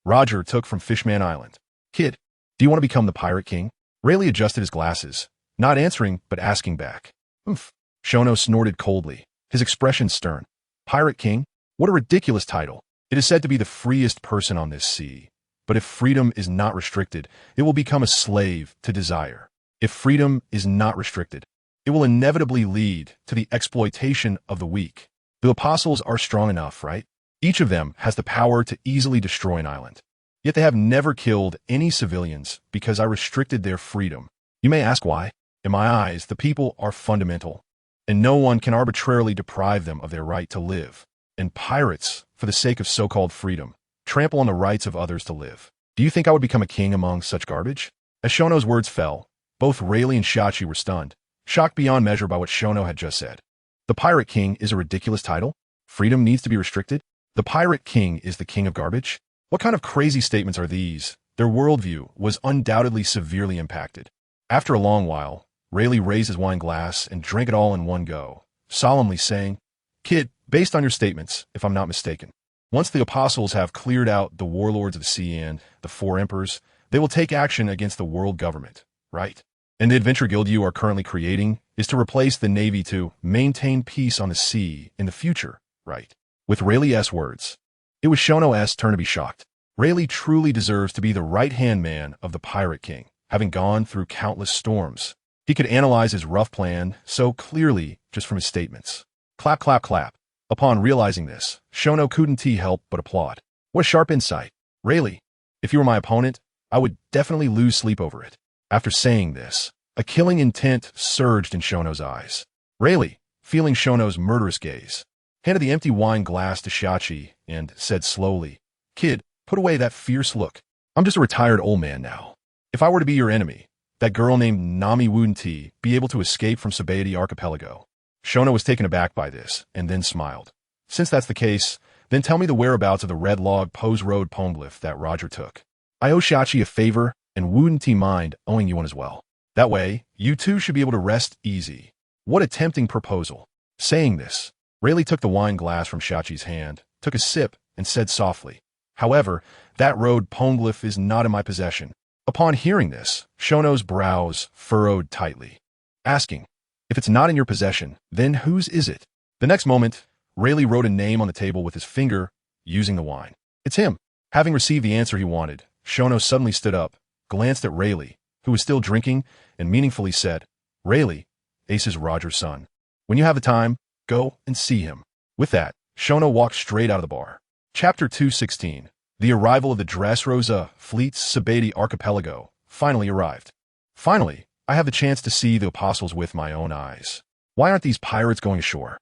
Roger took from Fishman Island. Kid, do you want to become the Pirate King? Rayleigh adjusted his glasses, not answering but asking back. Oomph. Shono snorted coldly, his expression stern. Pirate King? What a ridiculous title. It is said to be the freest person on this sea. But if freedom is not restricted, it will become a slave to desire. If freedom is not restricted, it will inevitably lead to the exploitation of the weak. The apostles are strong enough, right? Each of them has the power to easily destroy an island. Yet they have never killed any civilians because I restricted their freedom. You may ask why. In my eyes, the people are fundamental, and no one can arbitrarily deprive them of their right to live. And pirates, for the sake of so-called freedom, trample on the rights of others to live. Do you think I would become a king among such garbage? As Shono's words fell, both Rayleigh and Shachi were stunned, shocked beyond measure by what Shono had just said. The Pirate King is a ridiculous title? Freedom needs to be restricted? The Pirate King is the king of garbage? What kind of crazy statements are these? Their worldview was undoubtedly severely impacted. After a long while, Rayleigh raised his wine glass and drank it all in one go, solemnly saying, Kid, based on your statements, if I'm not mistaken, once the apostles have cleared out the warlords of the sea and the four emperors, they will take action against the world government, right? And the adventure guild you are currently creating is to replace the navy to maintain peace on the sea in the future, right? With Rayleigh's words, it was Shono's turn to be shocked. Rayleigh truly deserves to be the right-hand man of the Pirate King, having gone through countless storms. He could analyze his rough plan so clearly just from his statements. Clap, clap, clap. Upon realizing this, Shono couldn't help but applaud. What a sharp insight. Rayleigh, if you were my opponent, I would definitely lose sleep over it. After saying this, a killing intent surged in Shono's eyes. Rayleigh, feeling Shono's murderous gaze, handed the empty wine glass to Shachi and said slowly, Kid, put away that fierce look. I'm just a retired old man now. If I were to be your enemy, that girl named Nami wouldn't be able to escape from Sabaody Archipelago. Shono was taken aback by this, and then smiled. Since that's the case, then tell me the whereabouts of the red log Pose Road poneglyph that Roger took. I owe Shachi a favor, and wouldn't mind owing you one as well. That way, you two should be able to rest easy. What a tempting proposal. Saying this, Rayleigh took the wine glass from Shachi's hand, took a sip, and said softly, However, that road poneglyph is not in my possession. Upon hearing this, Shono's brows furrowed tightly, asking, If it's not in your possession, then whose is it? The next moment, Rayleigh wrote a name on the table with his finger, using the wine. It's him. Having received the answer he wanted, Shono suddenly stood up, glanced at Rayleigh, who was still drinking, and meaningfully said, Rayleigh, Ace is Roger's son. When you have the time, go and see him. With that, Shono walked straight out of the bar. Chapter 216. The arrival of the Dressrosa fleet's Sabaody Archipelago finally arrived. Finally, I have the chance to see the apostles with my own eyes. Why aren't these pirates going ashore?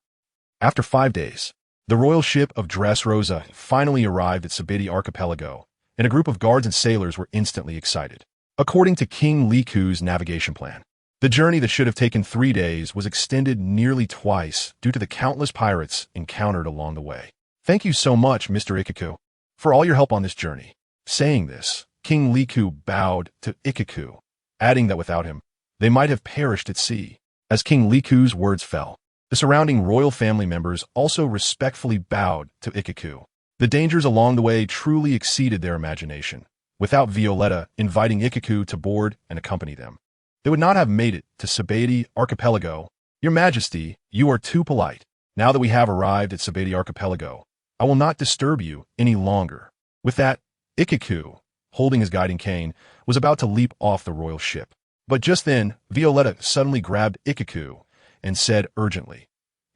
After 5 days, the royal ship of Dressrosa finally arrived at Sabaody Archipelago, and a group of guards and sailors were instantly excited. According to King Liku's navigation plan, the journey that should have taken 3 days was extended nearly twice due to the countless pirates encountered along the way. Thank you so much, Mr. Ikaku, for all your help on this journey. Saying this, King Liku bowed to Ikaku, adding that without him, they might have perished at sea. As King Liku's words fell, the surrounding royal family members also respectfully bowed to Ikaku. The dangers along the way truly exceeded their imagination. Without Violetta inviting Ikaku to board and accompany them, they would not have made it to Sabaody Archipelago. Your Majesty, you are too polite. Now that we have arrived at Sabaody Archipelago, I will not disturb you any longer. With that, Ikaku, holding his guiding cane, was about to leap off the royal ship. But just then, Violetta suddenly grabbed Ikaku and said urgently,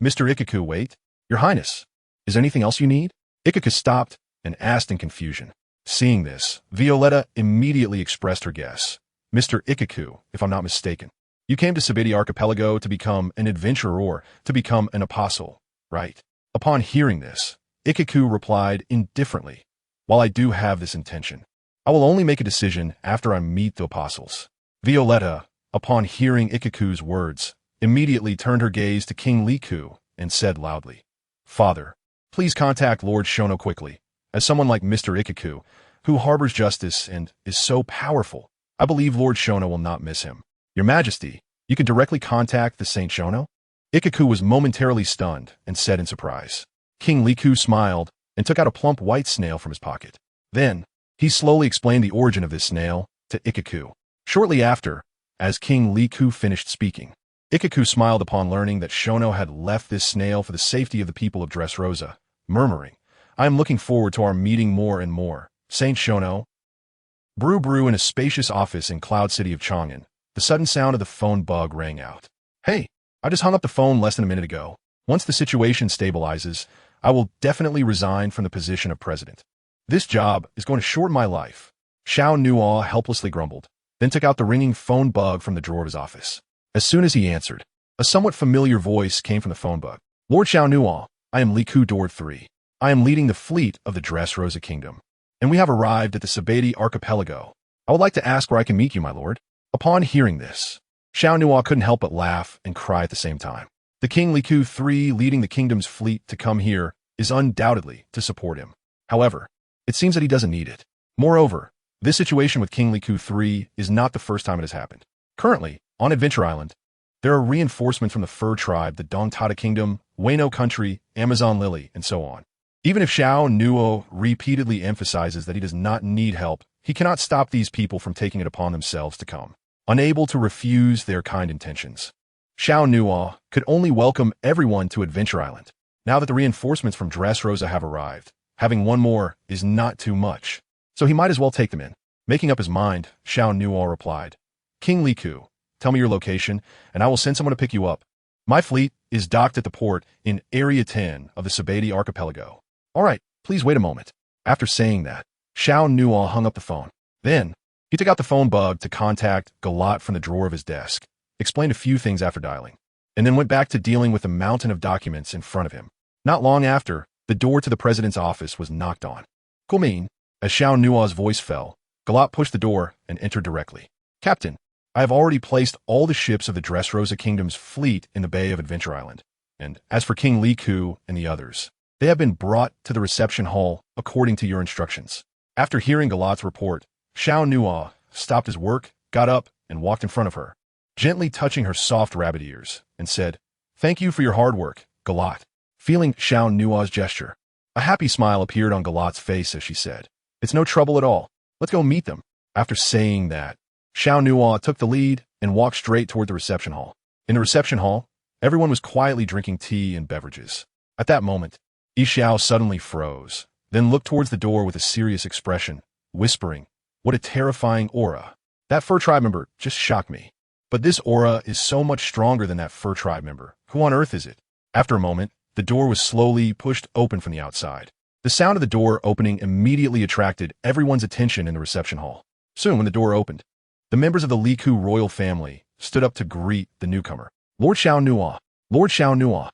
Mr. Ikaku, wait. Your Highness, is there anything else you need? Ikaku stopped and asked in confusion. Seeing this, Violetta immediately expressed her guess. Mr. Ikaku, if I'm not mistaken, you came to Sabaody Archipelago to become an adventurer or to become an apostle, right? Upon hearing this, Ikaku replied indifferently, While I do have this intention, I will only make a decision after I meet the apostles. Violetta, upon hearing Ikaku's words, immediately turned her gaze to King Liku and said loudly, "Father, please contact Lord Shono quickly. As someone like Mr. Ikaku, who harbors justice and is so powerful, I believe Lord Shono will not miss him. Your Majesty, you can directly contact the Saint Shono?" Ikaku was momentarily stunned and said in surprise. King Liku smiled and took out a plump white snail from his pocket. Then, he slowly explained the origin of this snail to Ikaku. Shortly after, as King Liku finished speaking, Ikaku smiled upon learning that Shono had left this snail for the safety of the people of Dressrosa, murmuring, "I am looking forward to our meeting more and more, Saint Shono." Brew in a spacious office in Cloud City of Chang'an, the sudden sound of the phone bug rang out. "Hey, I just hung up the phone less than a minute ago. Once the situation stabilizes, I will definitely resign from the position of president. This job is going to shorten my life." Xiao Nuo helplessly grumbled, then took out the ringing phone bug from the drawer of his office. As soon as he answered, a somewhat familiar voice came from the phone bug. "Lord Xiao Nuo, I am Liku Dord III. I am leading the fleet of the Dressrosa Kingdom, and we have arrived at the Sabeti Archipelago. I would like to ask where I can meet you, my lord." Upon hearing this, Xiao Nuo couldn't help but laugh and cry at the same time. The King Liku III leading the kingdom's fleet to come here is undoubtedly to support him. However, it seems that he doesn't need it. Moreover, this situation with King Liku III is not the first time it has happened. Currently, on Adventure Island, there are reinforcements from the Fur Tribe, the Dongtada Kingdom, Wano Country, Amazon Lily, and so on. Even if Xiao Nuo repeatedly emphasizes that he does not need help, he cannot stop these people from taking it upon themselves to come, unable to refuse their kind intentions. Xiao Nuo could only welcome everyone to Adventure Island. Now that the reinforcements from Dressrosa have arrived, having one more is not too much, so he might as well take them in. Making up his mind, Xiao Nuo replied, "King Liku, tell me your location, and I will send someone to pick you up. My fleet is docked at the port in Area 10 of the Sabeti Archipelago." "All right, please wait a moment." After saying that, Xiao Nuo hung up the phone. Then, he took out the phone bug to contact Galat from the drawer of his desk, explained a few things after dialing, and then went back to dealing with the mountain of documents in front of him. Not long after, the door to the president's office was knocked on. "Come in." As Xiao Nuo's voice fell, Galat pushed the door and entered directly. "Captain, I have already placed all the ships of the Dressrosa Kingdom's fleet in the Bay of Adventure Island, and as for King Liku and the others, they have been brought to the reception hall according to your instructions." After hearing Galat's report, Xiao Nuo stopped his work, got up, and walked in front of her, gently touching her soft rabbit ears, and said, "Thank you for your hard work, Galat." Feeling Xiao Nuo's gesture, a happy smile appeared on Galat's face as she said, "It's no trouble at all. Let's go meet them." After saying that, Xiao Nuo took the lead and walked straight toward the reception hall. In the reception hall, everyone was quietly drinking tea and beverages. At that moment, Xiao suddenly froze, then looked towards the door with a serious expression, whispering, "What a terrifying aura. That Fur Tribe member just shocked me. But this aura is so much stronger than that Fur Tribe member. Who on earth is it?" After a moment, the door was slowly pushed open from the outside. The sound of the door opening immediately attracted everyone's attention in the reception hall. Soon, when the door opened, the members of the Liku royal family stood up to greet the newcomer. "Lord Xiao Nuo! Lord Xiao Nuo!"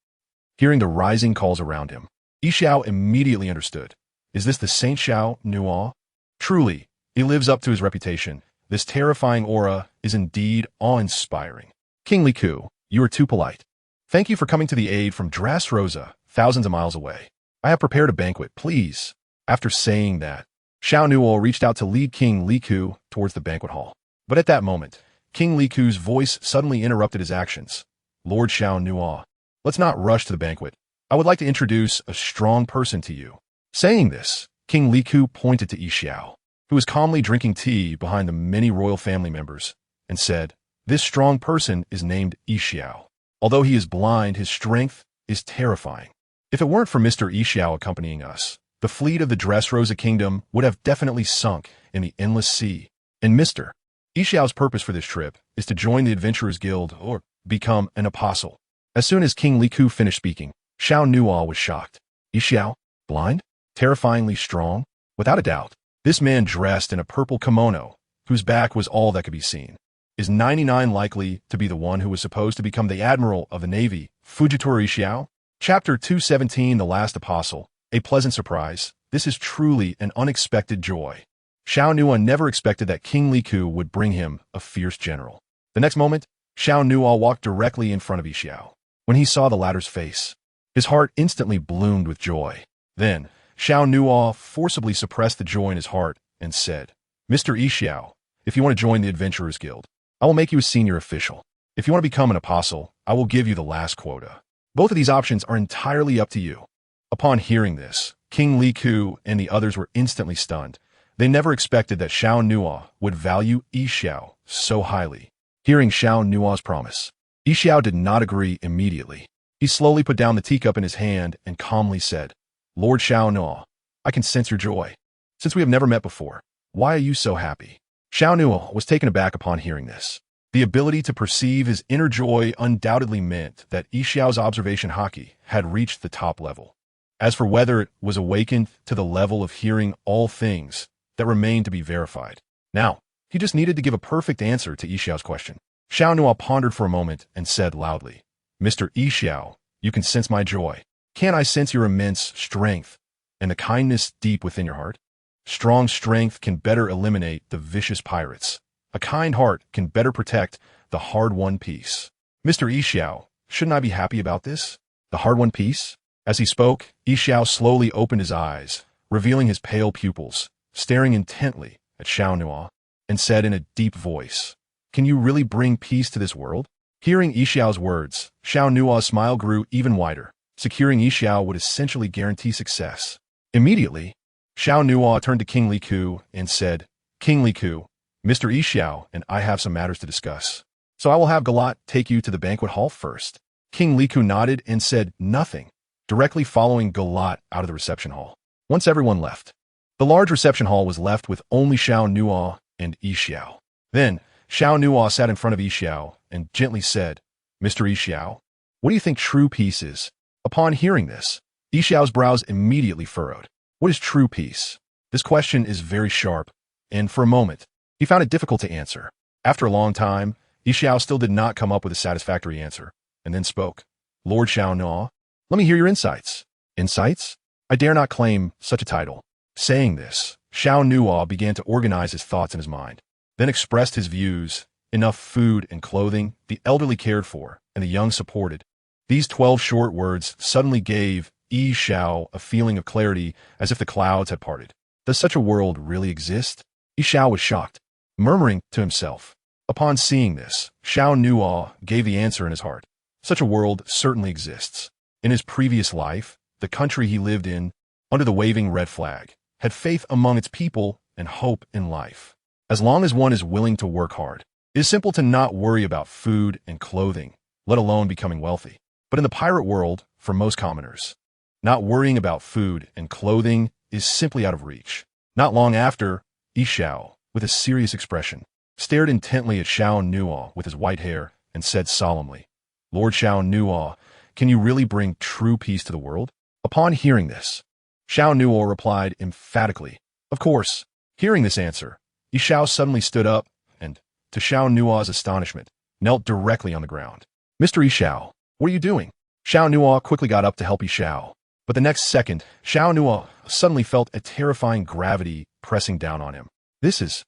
Hearing the rising calls around him, Xiao immediately understood. Is this the Saint Xiao Nuo? Truly, he lives up to his reputation. This terrifying aura is indeed awe-inspiring. "King Liku, you are too polite. Thank you for coming to the aid from Dressrosa, thousands of miles away. I have prepared a banquet, please." After saying that, Xiao Nuo reached out to lead King Liku towards the banquet hall. But at that moment, King Liku's voice suddenly interrupted his actions. "Lord Xiao Nuo, let's not rush to the banquet. I would like to introduce a strong person to you." Saying this, King Liku pointed to Xiao, who was calmly drinking tea behind the many royal family members, and said, "This strong person is named Xiao. Although he is blind, his strength is terrifying. If it weren't for Mr. Xiao accompanying us, the fleet of the Dressrosa Kingdom would have definitely sunk in the endless sea. And Mr. Xiao's purpose for this trip is to join the Adventurers Guild or become an apostle." As soon as King Liku finished speaking, Xiao Nuo was shocked. "Xiao? Blind? Terrifyingly strong?" Without a doubt, this man dressed in a purple kimono, whose back was all that could be seen, is 99 likely to be the one who was supposed to become the Admiral of the Navy, Fujitora Xiao? Chapter 217, The Last Apostle. A pleasant surprise. This is truly an unexpected joy. Xiao Nuo never expected that King Liku would bring him a fierce general. The next moment, Xiao Nuo walked directly in front of Xiao. When he saw the latter's face, his heart instantly bloomed with joy. Then, Xiao Nuo forcibly suppressed the joy in his heart and said, Mr. Xiao, if you want to join the Adventurers Guild, I will make you a senior official. If you want to become an apostle, I will give you the last quota. Both of these options are entirely up to you. Upon hearing this, King Liku and the others were instantly stunned. They never expected that Xiao Nuo would value Xiao so highly. Hearing Xiao Nuo's promise, Xiao did not agree immediately. He slowly put down the teacup in his hand and calmly said, Lord Xiao Nuo, I can sense your joy. Since we have never met before, why are you so happy? Xiao Nuo was taken aback upon hearing this. The ability to perceive his inner joy undoubtedly meant that Xiao's observation haki had reached the top level. As for whether it was awakened to the level of hearing all things, that remained to be verified. Now, he just needed to give a perfect answer to Xiao's question. Xiao Nuo pondered for a moment and said loudly, Mr. Xiao, you can sense my joy. Can't I sense your immense strength and the kindness deep within your heart? Strong strength can better eliminate the vicious pirates. A kind heart can better protect the hard-won peace. Mr. Xiao, shouldn't I be happy about this? The hard-won peace? As he spoke, Xiao slowly opened his eyes, revealing his pale pupils, staring intently at Xiao Nuo, and said in a deep voice, Can you really bring peace to this world? Hearing Xiao's words, Xiao Nuo's smile grew even wider. Securing Xiao would essentially guarantee success. Immediately, Xiao Nuo turned to King Liku and said, King Liku, Mr. Xiao and I have some matters to discuss. So I will have Galat take you to the banquet hall first. King Liku nodded and said nothing, directly following Galat out of the reception hall. Once everyone left, the large reception hall was left with only Xiao Nuo and Xiao. Then, Xiao Nuo sat in front of Xiao and gently said, Mr. Xiao, what do you think true peace is? Upon hearing this, Xiao's brows immediately furrowed. What is true peace? This question is very sharp, and for a moment, he found it difficult to answer. After a long time, Xiao still did not come up with a satisfactory answer, and then spoke. Lord Xiao Nuo, let me hear your insights. Insights? I dare not claim such a title. Saying this, Xiao Nuo began to organize his thoughts in his mind, then expressed his views. Enough food and clothing, the elderly cared for, and the young supported. These 12 short words suddenly gave Xiao a feeling of clarity as if the clouds had parted. Does such a world really exist? Xiao was shocked, murmuring to himself. Upon seeing this, Xiao Nuo gave the answer in his heart. Such a world certainly exists. In his previous life, the country he lived in, under the waving red flag, had faith among its people and hope in life. As long as one is willing to work hard, it is simple to not worry about food and clothing, let alone becoming wealthy. But in the pirate world, for most commoners, not worrying about food and clothing is simply out of reach. Not long after, Xiao, with a serious expression, stared intently at Xiao Nuo with his white hair and said solemnly, Lord Xiao Nuo, can you really bring true peace to the world? Upon hearing this, Xiao Nuo replied emphatically, Of course. Hearing this answer, Xiao suddenly stood up and, to Xiao Nuo's astonishment, knelt directly on the ground. Mr. Xiao, what are you doing? Xiao Nuo quickly got up to help Xiao, but the next second, Xiao Nuo suddenly felt a terrifying gravity pressing down on him. This is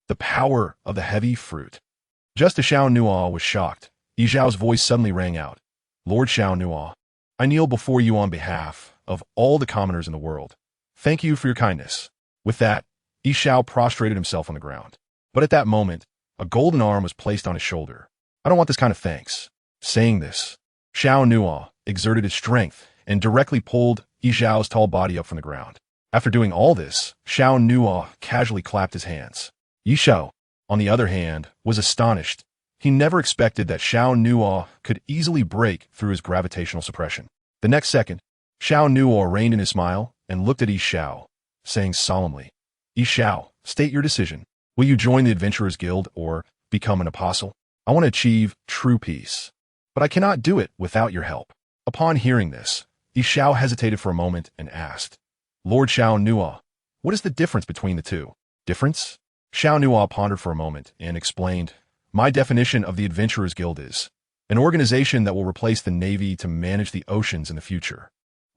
the power of the heavy fruit. Just as Xiao Nuo was shocked, Xiao's voice suddenly rang out. Lord Xiao Nuo, I kneel before you on behalf of all the commoners in the world. Thank you for your kindness. With that, Xiao prostrated himself on the ground. But at that moment, a golden arm was placed on his shoulder. I don't want this kind of thanks. Saying this, Xiao Nuo exerted his strength and directly pulled Xiao's tall body up from the ground. After doing all this, Xiao Nuo casually clapped his hands. Xiao, on the other hand, was astonished. He never expected that Xiao Nuo could easily break through his gravitational suppression. The next second, Xiao Nuo reined in his smile and looked at Xiao, saying solemnly, Xiao, state your decision. Will you join the Adventurers Guild or become an apostle? I want to achieve true peace, but I cannot do it without your help. Upon hearing this, Xiao hesitated for a moment and asked, Lord Xiao Nuo, what is the difference between the two? Difference? Xiao Nuo pondered for a moment and explained, My definition of the Adventurers Guild is an organization that will replace the Navy to manage the oceans in the future.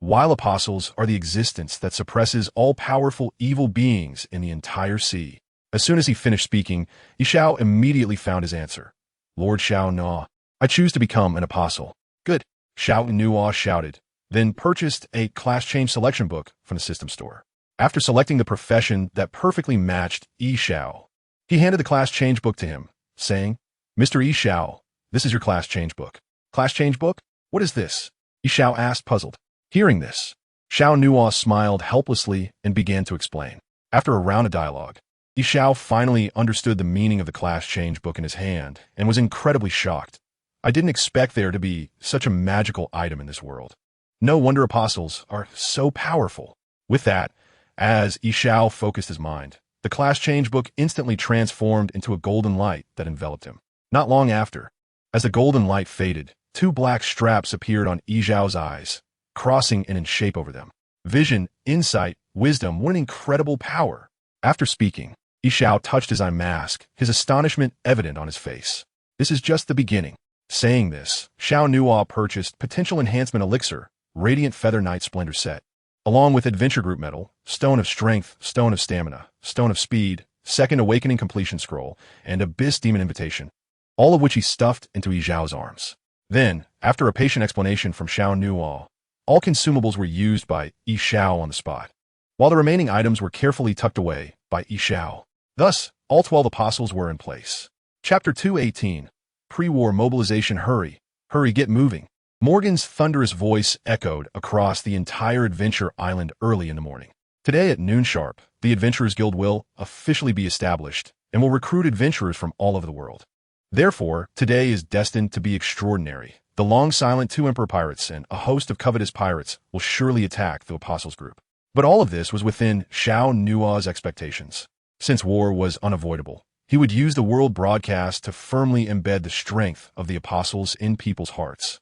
while apostles are the existence that suppresses all-powerful evil beings in the entire sea. As soon as he finished speaking, Xiao immediately found his answer. Lord Xiao Nuothe, I choose to become an apostle. Good, Xiao Nuothe shouted, then purchased a class change selection book from the system store. After selecting the profession that perfectly matched Xiao, he handed the class change book to him, saying, Mr. Xiao, this is your class change book. Class change book? What is this? Xiao asked, puzzled. Hearing this, Xiao Nuothe smiled helplessly and began to explain. After a round of dialogue, Xiao finally understood the meaning of the class change book in his hand and was incredibly shocked. I didn't expect there to be such a magical item in this world. No wonder apostles are so powerful. With that, as Xiao focused his mind, the class change book instantly transformed into a golden light that enveloped him. Not long after, as the golden light faded, two black straps appeared on Xiao's eyes, crossing in shape over them. Vision, insight, wisdom, what an incredible power. After speaking, Xiao touched his eye mask, his astonishment evident on his face. This is just the beginning. Saying this, Xiao Nuothe purchased Potential Enhancement Elixir, Radiant Feather Knight Splendor Set, along with Adventure Group Medal, Stone of Strength, Stone of Stamina, Stone of Speed, Second Awakening Completion Scroll, and Abyss Demon Invitation, all of which he stuffed into Xiao's arms. Then, after a patient explanation from Xiao Nuothe, all consumables were used by Xiao on the spot, while the remaining items were carefully tucked away by Xiao. Thus, all 12 apostles were in place. Chapter 218. Pre-war mobilization. Hurry, hurry, get moving. Morgan's thunderous voice echoed across the entire Adventure Island early in the morning. Today at noon sharp, the Adventurers Guild will officially be established and will recruit adventurers from all over the world. Therefore, today is destined to be extraordinary. The long-silent two Emperor pirates and a host of covetous pirates will surely attack the Apostles group. But all of this was within Xiao Nuothe's expectations. Since war was unavoidable, he would use the world broadcast to firmly embed the strength of the Apostles in people's hearts.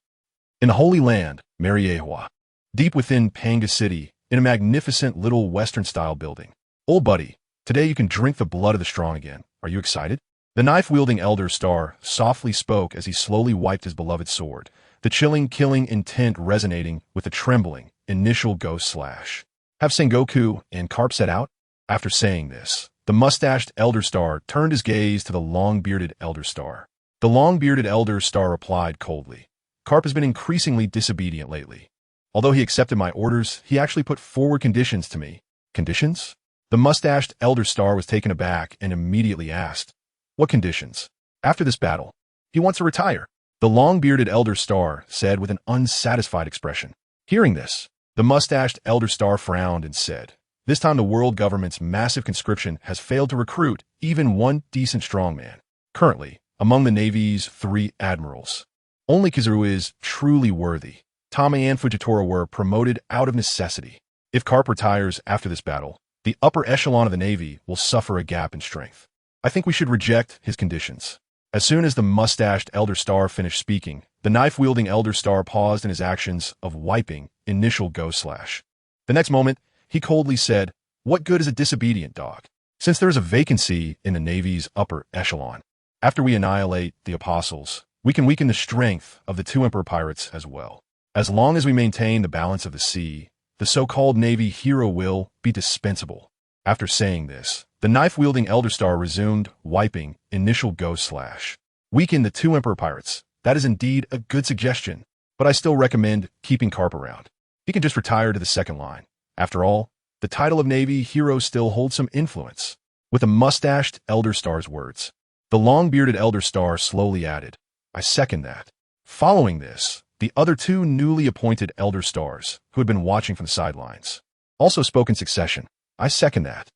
In the Holy Land, Mariehua, deep within Panga City, in a magnificent little Western-style building. Old buddy, today you can drink the blood of the strong again. Are you excited? The knife-wielding Elder Star softly spoke as he slowly wiped his beloved sword, the chilling, killing intent resonating with the trembling, initial ghost slash. Have Sengoku and Carp set out? After saying this, the mustached Elder Star turned his gaze to the long-bearded Elder Star. The long-bearded Elder Star replied coldly, Carp has been increasingly disobedient lately. Although he accepted my orders, he actually put forward conditions to me. Conditions? The mustached Elder Star was taken aback and immediately asked, what conditions? After this battle, he wants to retire. The long-bearded Elder Star said with an unsatisfied expression. Hearing this, the mustached Elder Star frowned and said, this time the world government's massive conscription has failed to recruit even one decent strongman. Currently, among the Navy's 3 admirals, only Kizaru is truly worthy. Tame and Fujitora were promoted out of necessity. If Carp retires after this battle, the upper echelon of the Navy will suffer a gap in strength. I think we should reject his conditions. As soon as the mustached Elder Star finished speaking, the knife-wielding Elder Star paused in his actions of wiping initial ghost slash. The next moment, he coldly said, what good is a disobedient dog? Since there is a vacancy in the Navy's upper echelon, after we annihilate the Apostles, we can weaken the strength of the 2 Emperor pirates as well. As long as we maintain the balance of the sea, the so-called Navy hero will be dispensable. After saying this, the knife-wielding Elder Star resumed wiping initial ghost slash. Weaken the 2 Emperor pirates. That is indeed a good suggestion, but I still recommend keeping Carp around. He can just retire to the second line. After all, the title of Navy hero still holds some influence. With the mustached Elder Star's words, the long-bearded Elder Star slowly added, I second that. Following this, the other 2 newly appointed Elder Stars, who had been watching from the sidelines, also spoke in succession. I second that.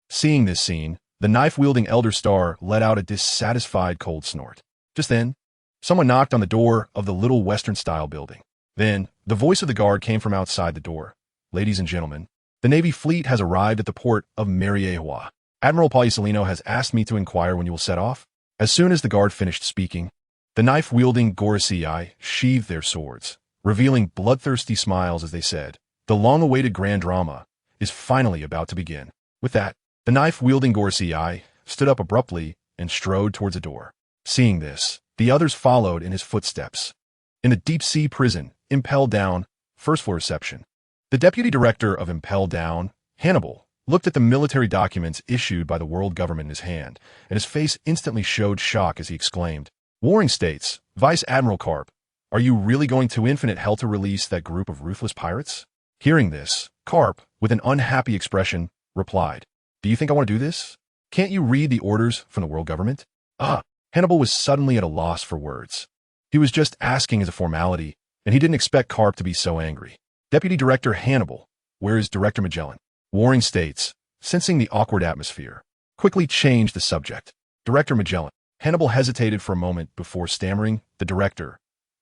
Seeing this scene, the knife-wielding Elder Star let out a dissatisfied cold snort. Just then, someone knocked on the door of the little Western-style building. Then, the voice of the guard came from outside the door. Ladies and gentlemen, the Navy fleet has arrived at the port of Mariehua. Admiral Paulicelino has asked me to inquire when you will set off. As soon as the guard finished speaking, the knife-wielding Gorisei sheathed their swords, revealing bloodthirsty smiles as they said, the long-awaited grand drama is finally about to begin. With that, the knife-wielding Gorisei stood up abruptly and strode towards a door. Seeing this, the others followed in his footsteps. In the deep-sea prison, impelled down, first-floor reception, The deputy director of Impel Down, Hannibal, looked at the military documents issued by the world government in his hand, and his face instantly showed shock as he exclaimed, "Warring States, Vice Admiral Karp, are you really going to Infinite Hell to release that group of ruthless pirates?" Hearing this, Karp, with an unhappy expression, replied, "Do you think I want to do this? Can't you read the orders from the world government?" Hannibal was suddenly at a loss for words. He was just asking as a formality, and he didn't expect Karp to be so angry. Deputy Director Hannibal, where is Director Magellan? Warring States, sensing the awkward atmosphere, quickly changed the subject. Director Magellan. Hannibal hesitated for a moment before stammering, "The director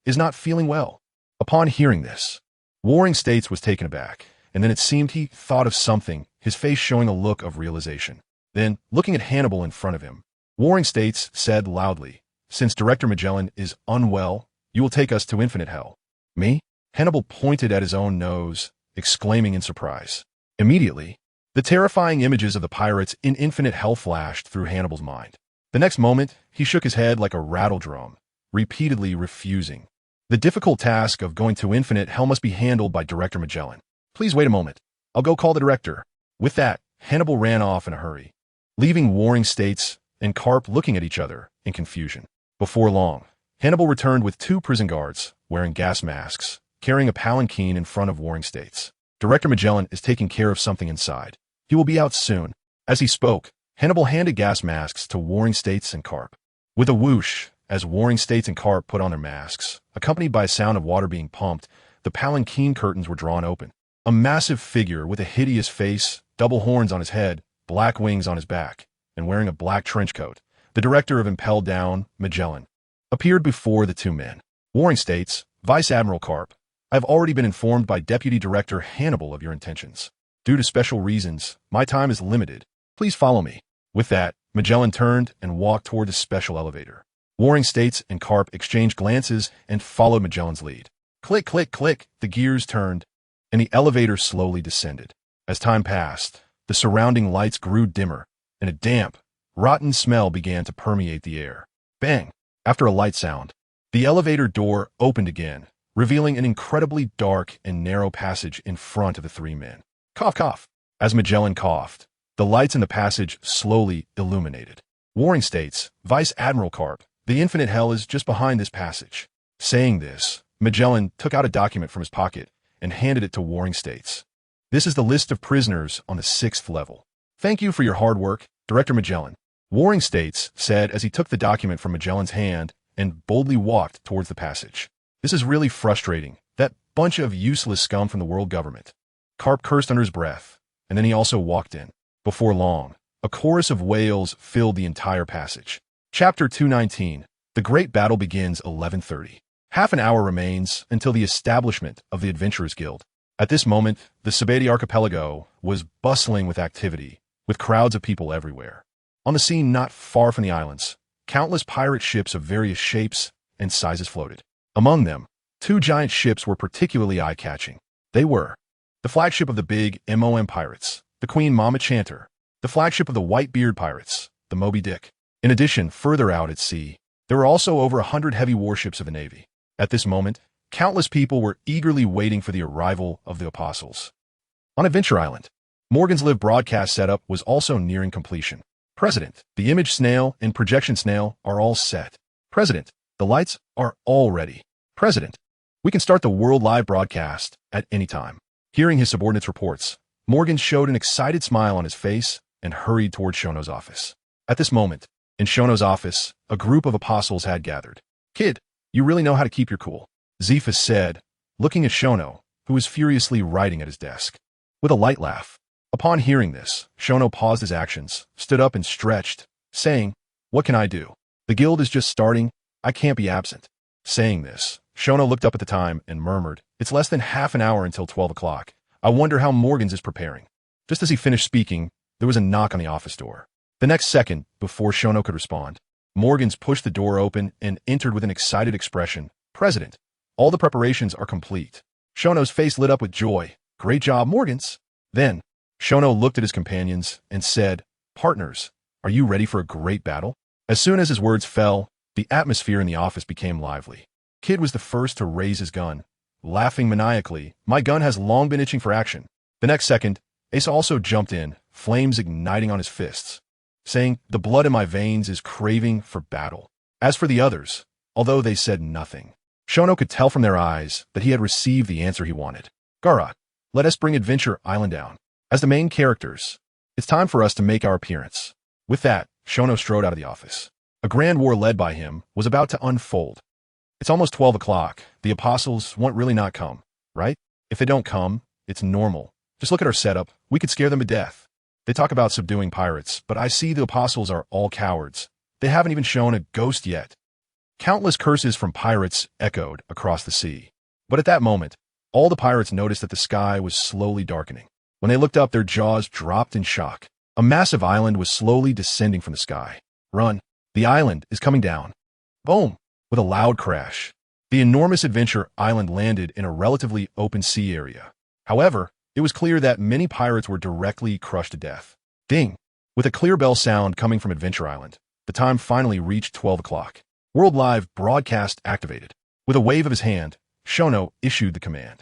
is not feeling well." Upon hearing this, Warring States was taken aback, and then it seemed he thought of something, his face showing a look of realization. Then, looking at Hannibal in front of him, Warring States said loudly, "Since Director Magellan is unwell, you will take us to Infinite Hell." "Me?" Hannibal pointed at his own nose, exclaiming in surprise. Immediately, the terrifying images of the pirates in Infinite Hell flashed through Hannibal's mind. The next moment, he shook his head like a rattle drum, repeatedly refusing. The difficult task of going to Infinite Hell must be handled by Director Magellan. "Please wait a moment. I'll go call the director." With that, Hannibal ran off in a hurry, leaving Warring States and Karp looking at each other in confusion. Before long, Hannibal returned with 2 prison guards, wearing gas masks, carrying a palanquin in front of Warring States. "Director Magellan is taking care of something inside. He will be out soon." As he spoke, Hannibal handed gas masks to Warring States and Karp. With a whoosh, as Warring States and Karp put on their masks, accompanied by a sound of water being pumped, the palanquin curtains were drawn open. A massive figure with a hideous face, double horns on his head, black wings on his back, and wearing a black trench coat, the director of Impel Down, Magellan, appeared before the 2 men. "Warring States, Vice Admiral Karp, I have already been informed by Deputy Director Hannibal of your intentions. Due to special reasons, my time is limited. Please follow me." With that, Magellan turned and walked toward the special elevator. Warring States and Karp exchanged glances and followed Magellan's lead. Click, click, click, the gears turned, and the elevator slowly descended. As time passed, the surrounding lights grew dimmer, and a damp, rotten smell began to permeate the air. Bang! After a light sound, the elevator door opened again, revealing an incredibly dark and narrow passage in front of the 3 men. Cough, cough. As Magellan coughed, the lights in the passage slowly illuminated. "Warring States, Vice Admiral Karp, the Infinite Hell is just behind this passage." Saying this, Magellan took out a document from his pocket and handed it to Warring States. "This is the list of prisoners on the 6th level. Thank you for your hard work, Director Magellan," Warring States said as he took the document from Magellan's hand and boldly walked towards the passage. "This is really frustrating. That bunch of useless scum from the world government." Karp cursed under his breath, and then he also walked in. Before long, a chorus of wails filled the entire passage. Chapter 219. The Great Battle begins 11:30. Half an hour remains until the establishment of the Adventurers Guild. At this moment, the Sabeti archipelago was bustling with activity, with crowds of people everywhere. On the sea not far from the islands, countless pirate ships of various shapes and sizes floated. Among them, 2 giant ships were particularly eye-catching. They were the flagship of the big MOM pirates, the Queen Mama Chanter, the flagship of the Whitebeard pirates, the Moby Dick. In addition, further out at sea, there were also over 100 heavy warships of the Navy. At this moment, countless people were eagerly waiting for the arrival of the apostles. On Adventure Island, Morgan's live broadcast setup was also nearing completion. "President, the image snail and projection snail are all set." "President, the lights are all ready." "President, we can start the world live broadcast at any time." Hearing his subordinates' reports, Morgan showed an excited smile on his face and hurried toward Shono's office. At this moment, in Shono's office, a group of apostles had gathered. "Kid, you really know how to keep your cool," Zephas said, looking at Shono, who was furiously writing at his desk. With a light laugh. Upon hearing this, Shono paused his actions, stood up and stretched, saying, "What can I do? The guild is just starting. I can't be absent." Saying this, Shono looked up at the time and murmured, "It's less than half an hour until 12 o'clock. I wonder how Morgan's is preparing." Just as he finished speaking, there was a knock on the office door. The next second, before Shono could respond, Morgan's pushed the door open and entered with an excited expression. "President, all the preparations are complete." Shono's face lit up with joy. "Great job, Morgan's." Then, Shono looked at his companions and said, "Partners, are you ready for a great battle?" As soon as his words fell, the atmosphere in the office became lively. Kid was the first to raise his gun, laughing maniacally. My gun has long been itching for action. The next second, Ace also jumped in, flames igniting on his fists, saying, the blood in my veins is craving for battle. As for the others, although they said nothing, Shono could tell from their eyes that he had received the answer he wanted. Gaara, let us bring Adventure Island down. As the main characters, it's time for us to make our appearance. With that, Shono strode out of the office. A grand war led by him was about to unfold. It's almost 12 o'clock. The apostles won't really not come, right? If they don't come, it's normal. Just look at our setup. We could scare them to death. They talk about subduing pirates, but I see the apostles are all cowards. They haven't even shown a ghost yet. Countless curses from pirates echoed across the sea. But at that moment, all the pirates noticed that the sky was slowly darkening. When they looked up, their jaws dropped in shock. A massive island was slowly descending from the sky. Run! The island is coming down. Boom! With a loud crash, the enormous Adventure Island landed in a relatively open sea area. However, it was clear that many pirates were directly crushed to death. Ding! With a clear bell sound coming from Adventure Island, the time finally reached 12 o'clock. World Live broadcast activated. With a wave of his hand, Shono issued the command.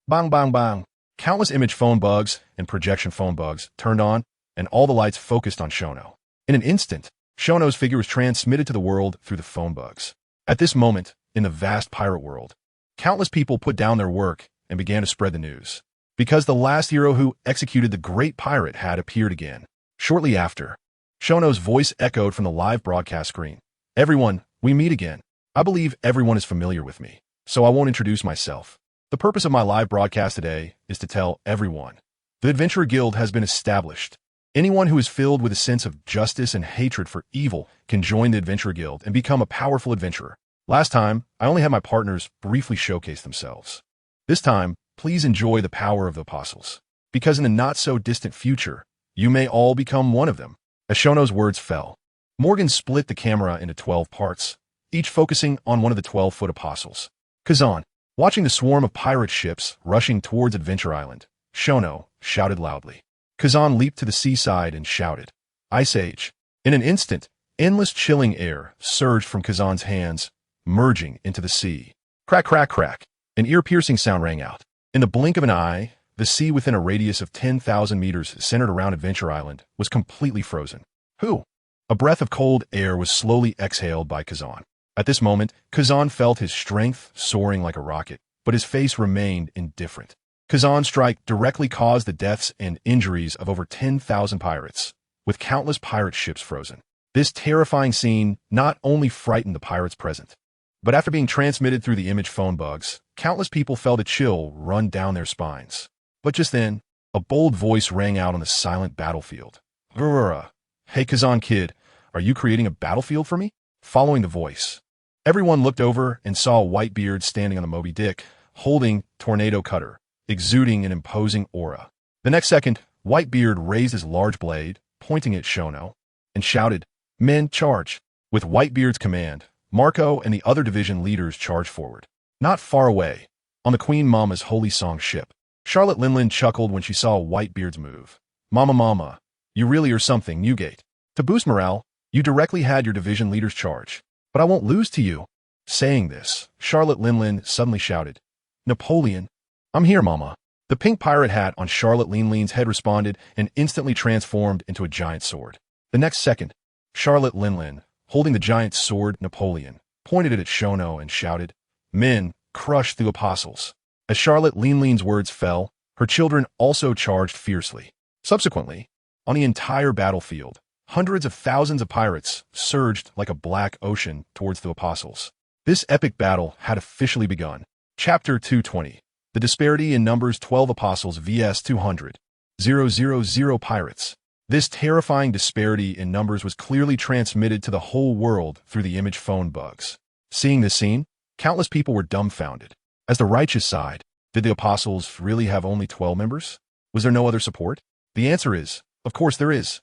Bang, bang, bang. Countless image phone bugs and projection phone bugs turned on, and all the lights focused on Shono. In an instant, Shono's figure was transmitted to the world through the phone bugs. At this moment, in the vast pirate world, countless people put down their work and began to spread the news. Because the last hero who executed the great pirate had appeared again. Shortly after, Shono's voice echoed from the live broadcast screen. Everyone, we meet again. I believe everyone is familiar with me, so I won't introduce myself. The purpose of my live broadcast today is to tell everyone. The Adventurer Guild has been established. Anyone who is filled with a sense of justice and hatred for evil can join the Adventurer Guild and become a powerful adventurer. Last time, I only had my partners briefly showcase themselves. This time, please enjoy the power of the apostles, because in the not-so-distant future, you may all become one of them. As Shono's words fell, Morgan split the camera into 12 parts, each focusing on one of the 12-foot apostles. Kazan, watching the swarm of pirate ships rushing towards Adventure Island, Shono shouted loudly. Kazan leaped to the seaside and shouted, Ice Age. In an instant, endless chilling air surged from Kazan's hands, merging into the sea. Crack, crack, crack. An ear-piercing sound rang out. In the blink of an eye, the sea within a radius of 10,000 meters centered around Adventure Island was completely frozen. Who? A breath of cold air was slowly exhaled by Kazan. At this moment, Kazan felt his strength soaring like a rocket, but his face remained indifferent. Kazan's strike directly caused the deaths and injuries of over 10,000 pirates, with countless pirate ships frozen. This terrifying scene not only frightened the pirates present, but after being transmitted through the image phone bugs, countless people felt a chill run down their spines. But just then, a bold voice rang out on the silent battlefield. Grrrra. Hey Kazan kid, are you creating a battlefield for me? Following the voice, everyone looked over and saw Whitebeard standing on the Moby Dick, holding Tornado Cutter, exuding an imposing aura. The next second, Whitebeard raised his large blade, pointing at Shono, and shouted, Men, charge! With Whitebeard's command, Marco and the other division leaders charged forward. Not far away, on the Queen Mama's Holy Song ship, Charlotte Linlin chuckled when she saw Whitebeard's move. Mama, you really are something, Newgate. To boost morale, you directly had your division leaders charge. But I won't lose to you. Saying this, Charlotte Linlin suddenly shouted, Napoleon, I'm here, Mama. The pink pirate hat on Charlotte Linlin's head responded and instantly transformed into a giant sword. The next second, Charlotte Linlin, holding the giant sword Napoleon, pointed it at Shono and shouted, Men, crush the apostles. As Charlotte Linlin's words fell, her children also charged fiercely. Subsequently, on the entire battlefield, hundreds of thousands of pirates surged like a black ocean towards the apostles. This epic battle had officially begun. Chapter 220. The disparity in numbers 12 apostles vs 200. 000 pirates. This terrifying disparity in numbers was clearly transmitted to the whole world through the image phone bugs. Seeing this scene, countless people were dumbfounded. As the righteous side, did the apostles really have only 12 members? Was there no other support? The answer is, of course there is.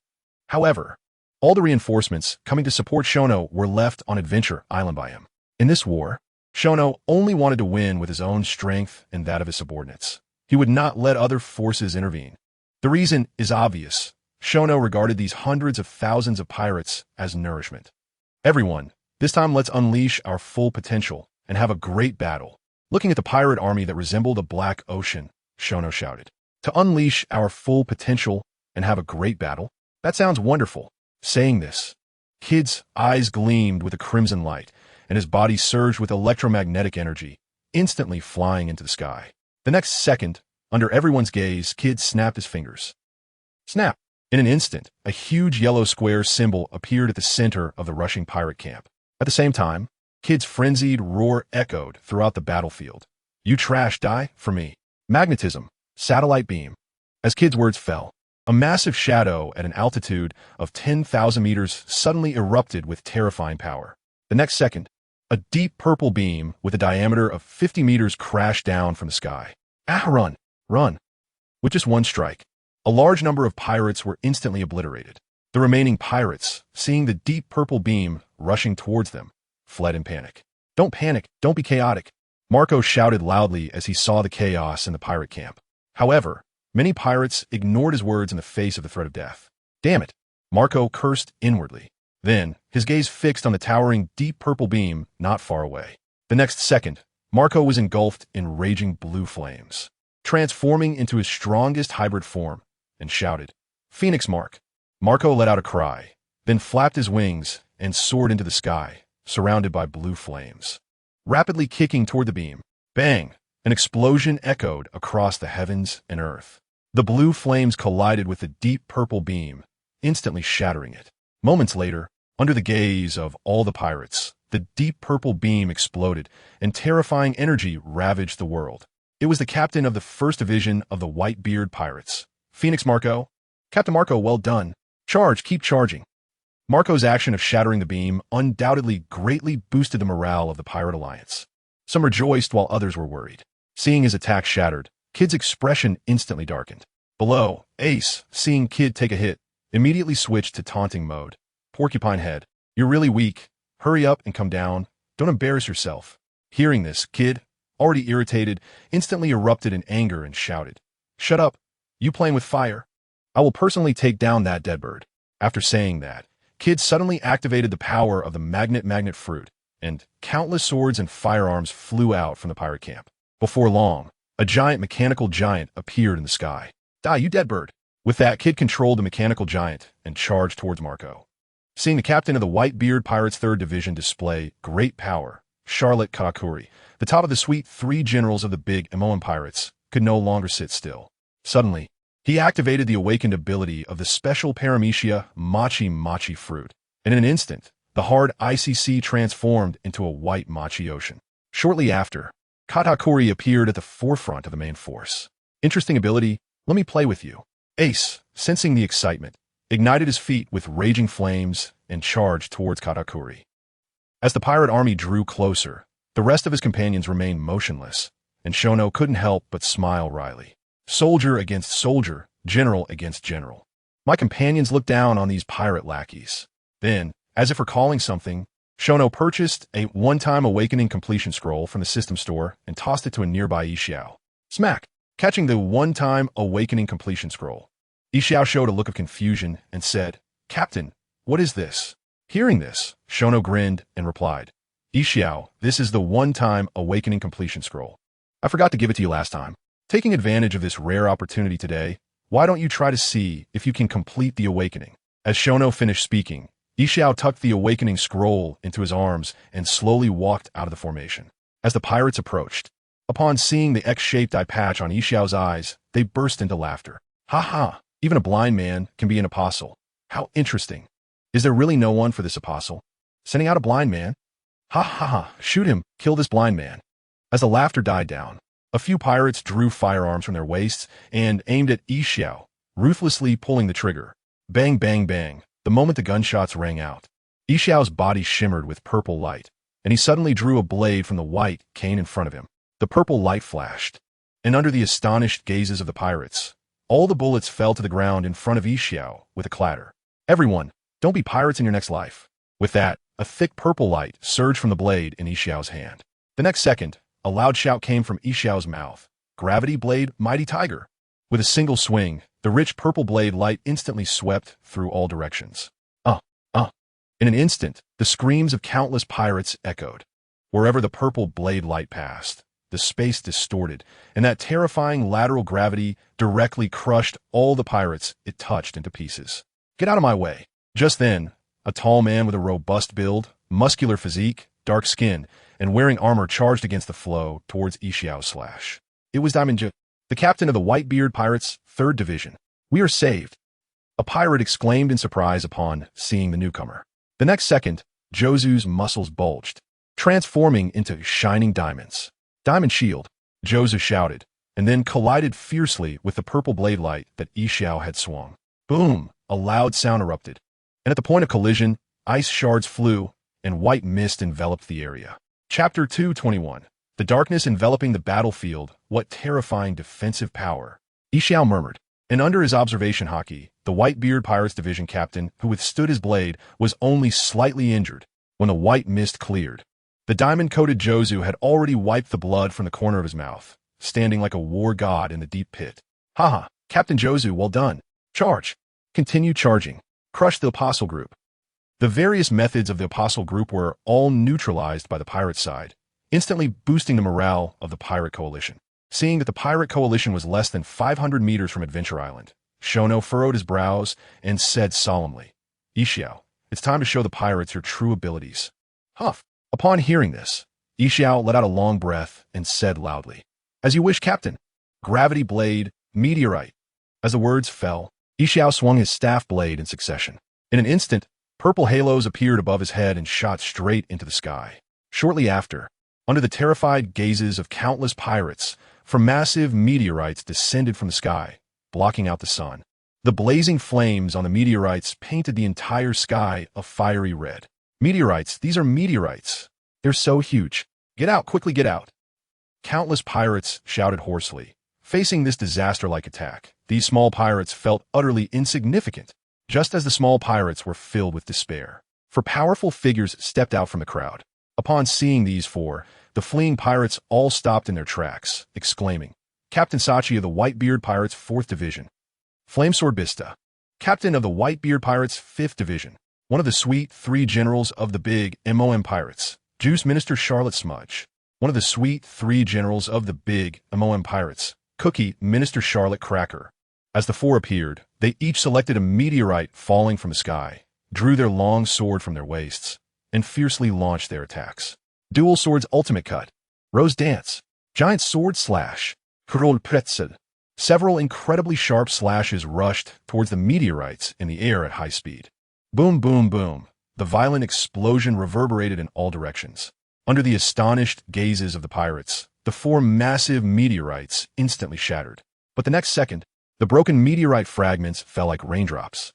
However, all the reinforcements coming to support Shono were left on Adventure Island by him. In this war, Shono only wanted to win with his own strength and that of his subordinates. He would not let other forces intervene. The reason is obvious. Shono regarded these hundreds of thousands of pirates as nourishment. Everyone, this time let's unleash our full potential and have a great battle. Looking at the pirate army that resembled a black ocean, Shono shouted, "To unleash our full potential and have a great battle? That sounds wonderful." Saying this, Kid's eyes gleamed with a crimson light, and his body surged with electromagnetic energy, instantly flying into the sky. The next second, under everyone's gaze, Kid snapped his fingers. Snap! In an instant, a huge yellow square symbol appeared at the center of the rushing pirate camp. At the same time, Kid's frenzied roar echoed throughout the battlefield. "You trash die for me. Magnetism, satellite beam." As Kid's words fell, a massive shadow at an altitude of 10,000 meters suddenly erupted with terrifying power. The next second, a deep purple beam with a diameter of 50 meters crashed down from the sky. "Ah, run! Run!" With just one strike, a large number of pirates were instantly obliterated. The remaining pirates, seeing the deep purple beam rushing towards them, fled in panic. "Don't panic, don't be chaotic," Marco shouted loudly as he saw the chaos in the pirate camp. However, many pirates ignored his words in the face of the threat of death. "Damn it," Marco cursed inwardly. Then, his gaze fixed on the towering deep purple beam not far away. The next second, Marco was engulfed in raging blue flames, transforming into his strongest hybrid form, and shouted, "Phoenix Mark!" Marco let out a cry, then flapped his wings and soared into the sky, surrounded by blue flames. Rapidly kicking toward the beam, bang! An explosion echoed across the heavens and earth. The blue flames collided with the deep purple beam, instantly shattering it. Moments later, under the gaze of all the pirates, the deep purple beam exploded, and terrifying energy ravaged the world. It was the captain of the First Division of the Whitebeard Pirates, Phoenix Marco. "Captain Marco, well done. Charge, keep charging." Marco's action of shattering the beam undoubtedly greatly boosted the morale of the Pirate Alliance. Some rejoiced while others were worried. Seeing his attack shattered, Kid's expression instantly darkened. Below, Ace, seeing Kid take a hit, immediately switched to taunting mode. "Porcupine Head, you're really weak. Hurry up and come down. Don't embarrass yourself." Hearing this, Kid, already irritated, instantly erupted in anger and shouted, "Shut up. You playing with fire? I will personally take down that dead bird." After saying that, Kid suddenly activated the power of the magnet fruit, and countless swords and firearms flew out from the pirate camp. Before long, a giant mechanical giant appeared in the sky. "Die, you dead bird!" With that, Kid controlled the mechanical giant and charged towards Marco. Seeing the captain of the Whitebeard Pirates' 3rd Division display great power, Charlotte Katakuri, the top of the suite 3 generals of the big Emoan pirates, could no longer sit still. Suddenly, he activated the awakened ability of the special paramecia Machi fruit, and in an instant, the hard icy sea transformed into a white Machi ocean. Shortly after, Katakuri appeared at the forefront of the main force. "Interesting ability, let me play with you." Ace, sensing the excitement, ignited his feet with raging flames and charged towards Katakuri. As the pirate army drew closer, the rest of his companions remained motionless, and Shono couldn't help but smile wryly. Soldier against soldier, general against general. My companions looked down on these pirate lackeys. Then, as if recalling something, Shono purchased a one-time awakening completion scroll from the system store and tossed it to a nearby Xiao. Smack! Catching the one-time awakening completion scroll, Xiao showed a look of confusion and said, "Captain, what is this?" Hearing this, Shono grinned and replied, "Xiao, this is the one-time awakening completion scroll. I forgot to give it to you last time. Taking advantage of this rare opportunity today, why don't you try to see if you can complete the awakening?" As Shono finished speaking, Xiao tucked the awakening scroll into his arms and slowly walked out of the formation. As the pirates approached, upon seeing the X-shaped eye patch on Xiao's eyes, they burst into laughter. "Ha ha! Even a blind man can be an apostle. How interesting. Is there really no one for this apostle? Sending out a blind man? Ha ha ha! Shoot him! Kill this blind man!" As the laughter died down, a few pirates drew firearms from their waists and aimed at Xiao, ruthlessly pulling the trigger. Bang bang bang! The moment the gunshots rang out, Xiao's body shimmered with purple light, and he suddenly drew a blade from the white cane in front of him. The purple light flashed, and under the astonished gazes of the pirates, all the bullets fell to the ground in front of Xiao with a clatter. "Everyone, don't be pirates in your next life." With that, a thick purple light surged from the blade in Xiao's hand. The next second, a loud shout came from Xiao's mouth. "Gravity Blade, Mighty Tiger!" With a single swing, the rich purple blade light instantly swept through all directions. In an instant, the screams of countless pirates echoed. Wherever the purple blade light passed, the space distorted, and that terrifying lateral gravity directly crushed all the pirates it touched into pieces. "Get out of my way." Just then, a tall man with a robust build, muscular physique, dark skin, and wearing armor charged against the flow towards Xiao's slash. It was Diamond, the captain of the Whitebeard Pirates' 3rd Division. "We are saved," a pirate exclaimed in surprise upon seeing the newcomer. The next second, Josu's muscles bulged, transforming into shining diamonds. "Diamond shield," Josu shouted, and then collided fiercely with the purple blade light that Xiao had swung. Boom! A loud sound erupted, and at the point of collision, ice shards flew, and white mist enveloped the area. Chapter 221. The darkness enveloping the battlefield, what terrifying defensive power. Xiao murmured, and under his observation hockey, the Whitebeard Pirates Division captain, who withstood his blade, was only slightly injured when the white mist cleared. The diamond-coated Josu had already wiped the blood from the corner of his mouth, standing like a war god in the deep pit. "Haha, Captain Josu, well done. Charge. Continue charging. Crush the Apostle Group." The various methods of the Apostle Group were all neutralized by the pirate side, instantly boosting the morale of the pirate coalition. Seeing that the pirate coalition was less than 500 meters from Adventure Island, Shono furrowed his brows and said solemnly, "Xiao, it's time to show the pirates your true abilities." Huff. Upon hearing this, Xiao let out a long breath and said loudly, "As you wish, Captain." Gravity blade, meteorite. As the words fell, Xiao swung his staff blade in succession. In an instant, purple halos appeared above his head and shot straight into the sky. Shortly after, under the terrified gazes of countless pirates, for massive meteorites descended from the sky, blocking out the sun. The blazing flames on the meteorites painted the entire sky a fiery red. "Meteorites, these are meteorites. They're so huge. Get out, quickly get out." Countless pirates shouted hoarsely. Facing this disaster-like attack, these small pirates felt utterly insignificant, just as the small pirates were filled with despair. For powerful figures stepped out from the crowd. Upon seeing these four, the fleeing pirates all stopped in their tracks, exclaiming, "Captain Sachi of the Whitebeard Pirates' 4th Division. Flamesword Bista, captain of the Whitebeard Pirates' 5th Division. One of the sweet 3 generals of the big MOM Pirates. Juice Minister Charlotte Smudge. One of the sweet 3 generals of the big MOM Pirates. Cookie Minister Charlotte Cracker." As the 4 appeared, they each selected a meteorite falling from the sky, drew their long sword from their waists, and fiercely launched their attacks. Dual Swords Ultimate Cut. Rose Dance. Giant Sword Slash. Kroll Pretzel. Several incredibly sharp slashes rushed towards the meteorites in the air at high speed. Boom, boom, boom. The violent explosion reverberated in all directions. Under the astonished gazes of the pirates, the 4 massive meteorites instantly shattered. But the next second, the broken meteorite fragments fell like raindrops.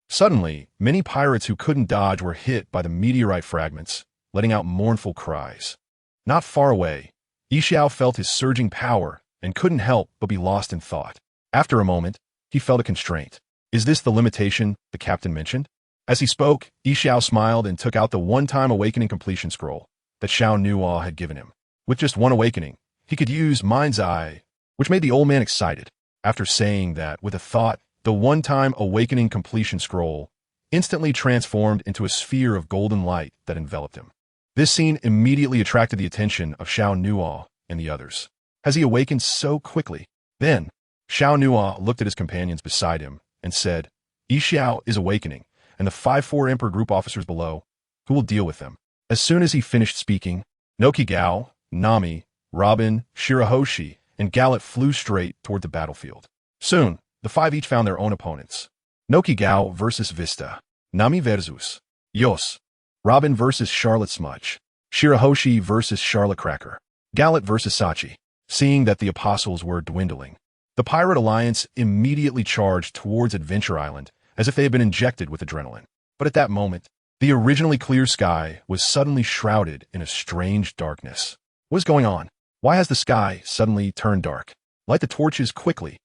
Suddenly, many pirates who couldn't dodge were hit by the meteorite fragments, letting out mournful cries. Not far away, Xiao felt his surging power and couldn't help but be lost in thought. After a moment, he felt a constraint. "Is this the limitation the captain mentioned?" As he spoke, Xiao smiled and took out the one-time awakening completion scroll that Xiao Nuothe had given him. With just one awakening, he could use Mind's Eye, which made the old man excited. After saying that with a thought, the one-time awakening completion scroll instantly transformed into a sphere of golden light that enveloped him. This scene immediately attracted the attention of Xiao Nuothe and the others. Has he awakened so quickly? Then, Xiao Nuothe looked at his companions beside him and said, "Xiao is awakening, and the 5-4 Emperor Group officers below, who will deal with them." As soon as he finished speaking, Nokigao, Nami, Robin, Shirahoshi, and Gallet flew straight toward the battlefield. Soon, the 5 each found their own opponents. Nokigao versus Vista, Nami versus Yos, Robin versus Charlotte Smudge, Shirahoshi versus Charlotte Cracker, Gallet versus Sachi. Seeing that the apostles were dwindling, the Pirate Alliance immediately charged towards Adventure Island as if they had been injected with adrenaline. But at that moment, the originally clear sky was suddenly shrouded in a strange darkness. What is going on? Why has the sky suddenly turned dark? Light the torches quickly.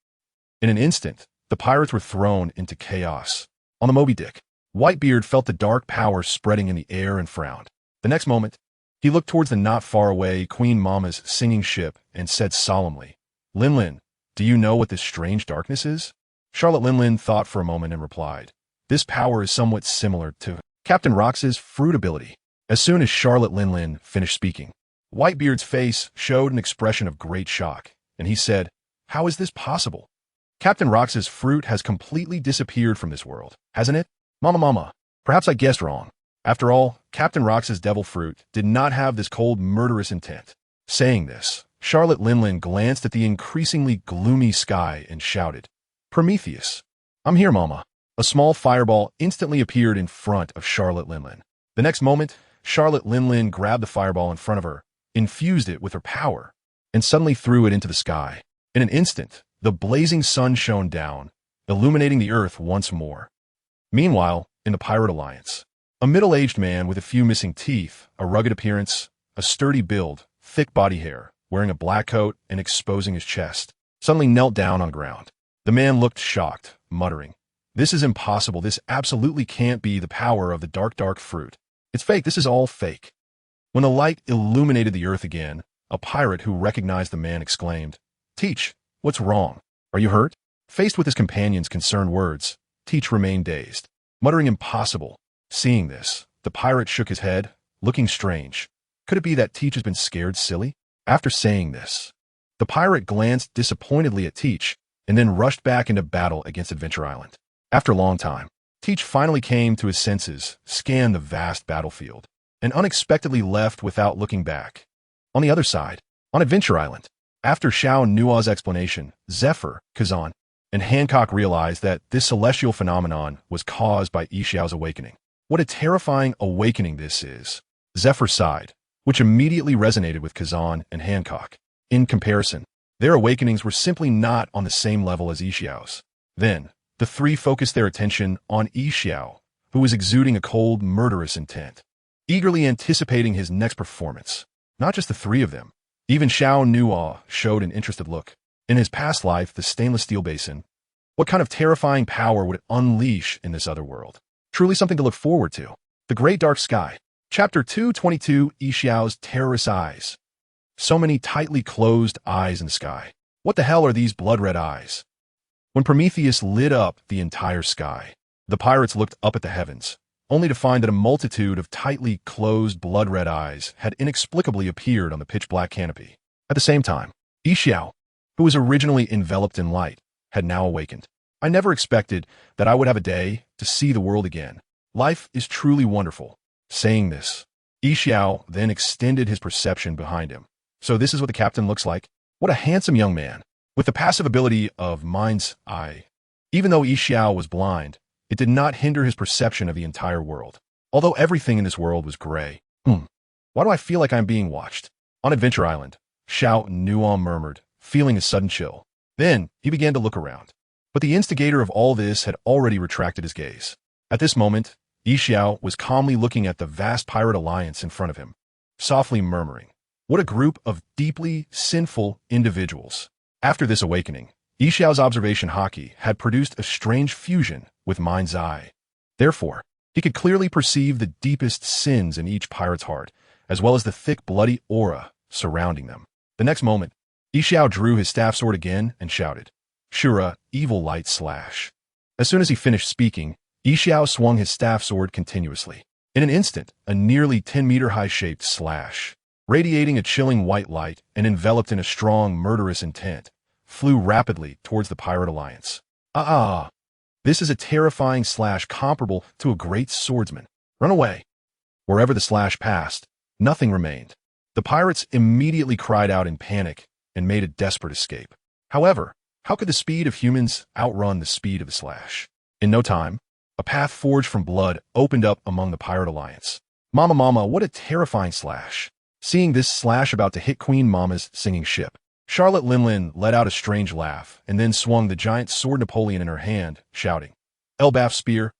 In an instant, the pirates were thrown into chaos. On the Moby Dick, Whitebeard felt the dark power spreading in the air and frowned. The next moment, he looked towards the not far away Queen Mama's singing ship and said solemnly, "Linlin, do you know what this strange darkness is?" Charlotte Linlin thought for a moment and replied, "This power is somewhat similar to Captain Rox's fruit ability." As soon as Charlotte Linlin finished speaking, Whitebeard's face showed an expression of great shock, and he said, "How is this possible? Captain Rox's fruit has completely disappeared from this world, hasn't it? Mama, perhaps I guessed wrong. After all, Captain Rox's devil fruit did not have this cold, murderous intent." Saying this, Charlotte Linlin glanced at the increasingly gloomy sky and shouted, "Prometheus, I'm here, Mama." A small fireball instantly appeared in front of Charlotte Linlin. The next moment, Charlotte Linlin grabbed the fireball in front of her, infused it with her power, and suddenly threw it into the sky. In an instant, the blazing sun shone down, illuminating the earth once more. Meanwhile, in the Pirate Alliance, a middle-aged man with a few missing teeth, a rugged appearance, a sturdy build, thick body hair, wearing a black coat and exposing his chest, suddenly knelt down on the ground. The man looked shocked, muttering, "This is impossible. This absolutely can't be the power of the dark fruit. It's fake. This is all fake." When the light illuminated the earth again, a pirate who recognized the man exclaimed, "Teach, what's wrong? Are you hurt?" Faced with his companion's concerned words, Teach remained dazed, muttering impossible. Seeing this, the pirate shook his head, looking strange. Could it be that Teach has been scared silly? After saying this, the pirate glanced disappointedly at Teach and then rushed back into battle against Adventure Island. After a long time, Teach finally came to his senses, scanned the vast battlefield, and unexpectedly left without looking back. On the other side, on Adventure Island, after Xiao and Nuothe's explanation, Zephyr, Kazan, and Hancock realized that this celestial phenomenon was caused by Xiao's awakening. What a terrifying awakening this is. Zephyr sighed, which immediately resonated with Kazan and Hancock. In comparison, their awakenings were simply not on the same level as Xiao's. Then, the three focused their attention on Xiao, who was exuding a cold, murderous intent, eagerly anticipating his next performance. Not just the three of them. Even Xiao Nuo showed an interested look. In his past life, the stainless steel basin, what kind of terrifying power would it unleash in this other world? Truly something to look forward to. The Great Dark Sky. Chapter 222, Xiao's Terrorist Eyes. So many tightly closed eyes in the sky. What the hell are these blood-red eyes? When Prometheus lit up the entire sky, the pirates looked up at the heavens, only to find that a multitude of tightly closed blood-red eyes had inexplicably appeared on the pitch-black canopy. At the same time, Xiao, who was originally enveloped in light, had now awakened. "I never expected that I would have a day to see the world again. Life is truly wonderful." Saying this, Xiao then extended his perception behind him. So this is what the captain looks like. What a handsome young man, with the passive ability of Mind's Eye. Even though Xiao was blind, it did not hinder his perception of the entire world. Although everything in this world was gray. Why do I feel like I'm being watched? On Adventure Island, Xiao Nuo murmured, feeling a sudden chill. Then he began to look around. But the instigator of all this had already retracted his gaze. At this moment, Xiao was calmly looking at the vast pirate alliance in front of him, softly murmuring, "What a group of deeply sinful individuals." After this awakening, Xiao's observation haki had produced a strange fusion with Mind's Eye. Therefore, he could clearly perceive the deepest sins in each pirate's heart, as well as the thick, bloody aura surrounding them. The next moment, Xiao drew his staff sword again and shouted, "Shura, evil light slash." As soon as he finished speaking, Xiao swung his staff sword continuously. In an instant, a nearly 10-meter-high shaped slash, radiating a chilling white light and enveloped in a strong, murderous intent, flew rapidly towards the Pirate Alliance. This is a terrifying slash comparable to a great swordsman. Run away. Wherever the slash passed, nothing remained. The pirates immediately cried out in panic and made a desperate escape. However, how could the speed of humans outrun the speed of the slash? In no time, a path forged from blood opened up among the Pirate Alliance. Mama, what a terrifying slash. Seeing this slash about to hit Queen Mama's singing ship, Charlotte Linlin let out a strange laugh and then swung the giant sword Napoleon in her hand, shouting, "Elbaf spear,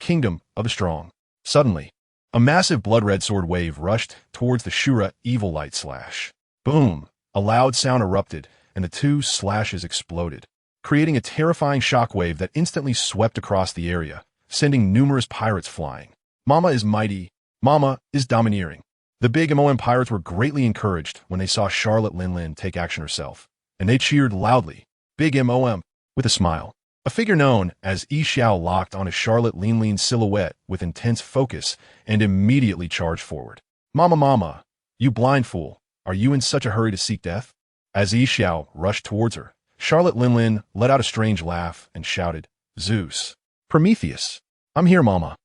kingdom of the strong." Suddenly, a massive blood-red sword wave rushed towards the Shura evil light slash. Boom! A loud sound erupted, and the two slashes exploded, creating a terrifying shockwave that instantly swept across the area, sending numerous pirates flying. Mama is mighty. Mama is domineering. The big MOM pirates were greatly encouraged when they saw Charlotte Linlin take action herself, and they cheered loudly, "Big MOM," with a smile. A figure known as Xiao locked on a Charlotte Linlin's silhouette with intense focus and immediately charged forward. Mama, you blind fool, Are you in such a hurry to seek death? As Xiao rushed towards her, Charlotte Linlin let out a strange laugh and shouted, Zeus, Prometheus, I'm here, Mama.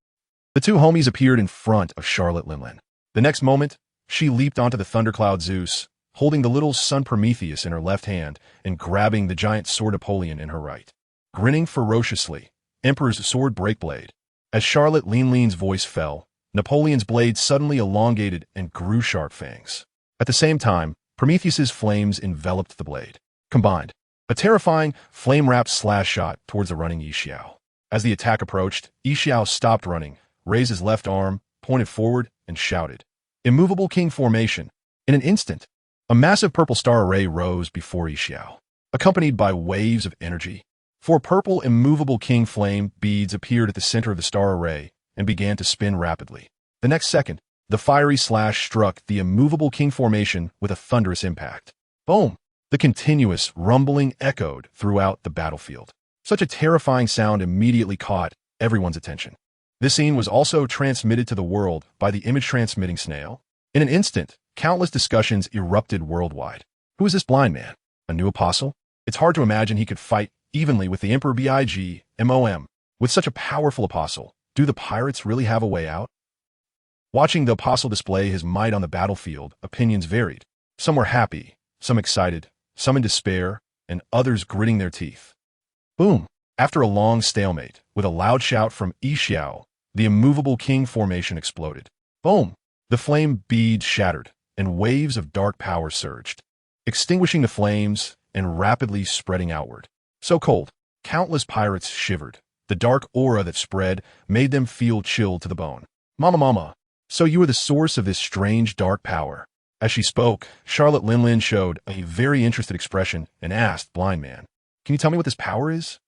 The two homies appeared in front of Charlotte Linlin. The next moment, she leaped onto the thundercloud Zeus, holding the little son Prometheus in her left hand and grabbing the giant sword Napoleon in her right. Grinning ferociously, Emperor's sword breakblade. As Charlotte Linlin's voice fell, Napoleon's blade suddenly elongated and grew sharp fangs. At the same time, Prometheus's flames enveloped the blade. Combined, a terrifying, flame-wrapped slash shot towards the running Xiao. As the attack approached, Xiao stopped running, raised his left arm, pointed forward, and shouted, Immovable King Formation. In an instant, a massive purple star array rose before Xiao, accompanied by waves of energy. Four purple immovable king flame beads appeared at the center of the star array and began to spin rapidly. The next second, the fiery slash struck the immovable king formation with a thunderous impact. Boom! The continuous rumbling echoed throughout the battlefield. Such a terrifying sound immediately caught everyone's attention. This scene was also transmitted to the world by the image-transmitting snail. In an instant, countless discussions erupted worldwide. Who is this blind man? A new apostle? It's hard to imagine he could fight evenly with the Emperor Big Mom. With such a powerful apostle, do the pirates really have a way out? Watching the apostle display his might on the battlefield, opinions varied. Some were happy, some excited, some in despair, and others gritting their teeth. Boom! After a long stalemate, with a loud shout from Xiao, the immovable king formation exploded. Boom! The flame beads shattered, and waves of dark power surged, extinguishing the flames and rapidly spreading outward. So cold, countless pirates shivered. The dark aura that spread made them feel chilled to the bone. Mama, so you are the source of this strange dark power. As she spoke, Charlotte Linlin showed a very interested expression and asked Blind Man, Can you tell me what this power is?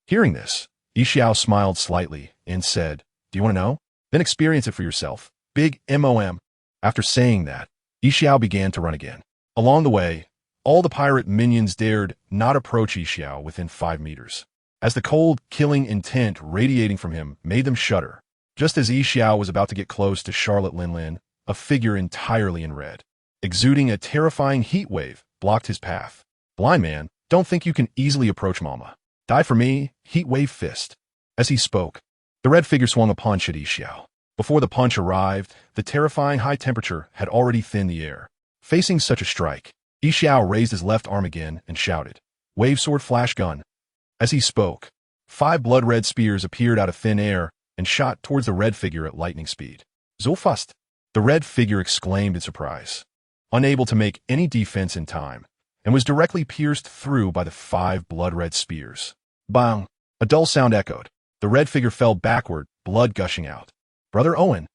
Hearing this, Xiao smiled slightly and said, Do you want to know? Then experience it for yourself. Big Mom. After saying that, Xiao began to run again. Along the way, all the pirate minions dared not approach Xiao within 5 meters, as the cold, killing intent radiating from him made them shudder. Just as Xiao was about to get close to Charlotte Linlin, a figure entirely in red, exuding a terrifying heat wave, blocked his path. Blind Man, don't think you can easily approach Mama. Die for me, heat wave fist. As he spoke, the red figure swung a punch at Xiao. Before the punch arrived, the terrifying high temperature had already thinned the air. Facing such a strike, Xiao raised his left arm again and shouted, Wave sword flash gun. As he spoke, 5 blood-red spears appeared out of thin air and shot towards the red figure at lightning speed. So fast! The red figure exclaimed in surprise, unable to make any defense in time, and was directly pierced through by the 5 blood-red spears. Bang! A dull sound echoed. The red figure fell backward, blood gushing out. Brother Owen,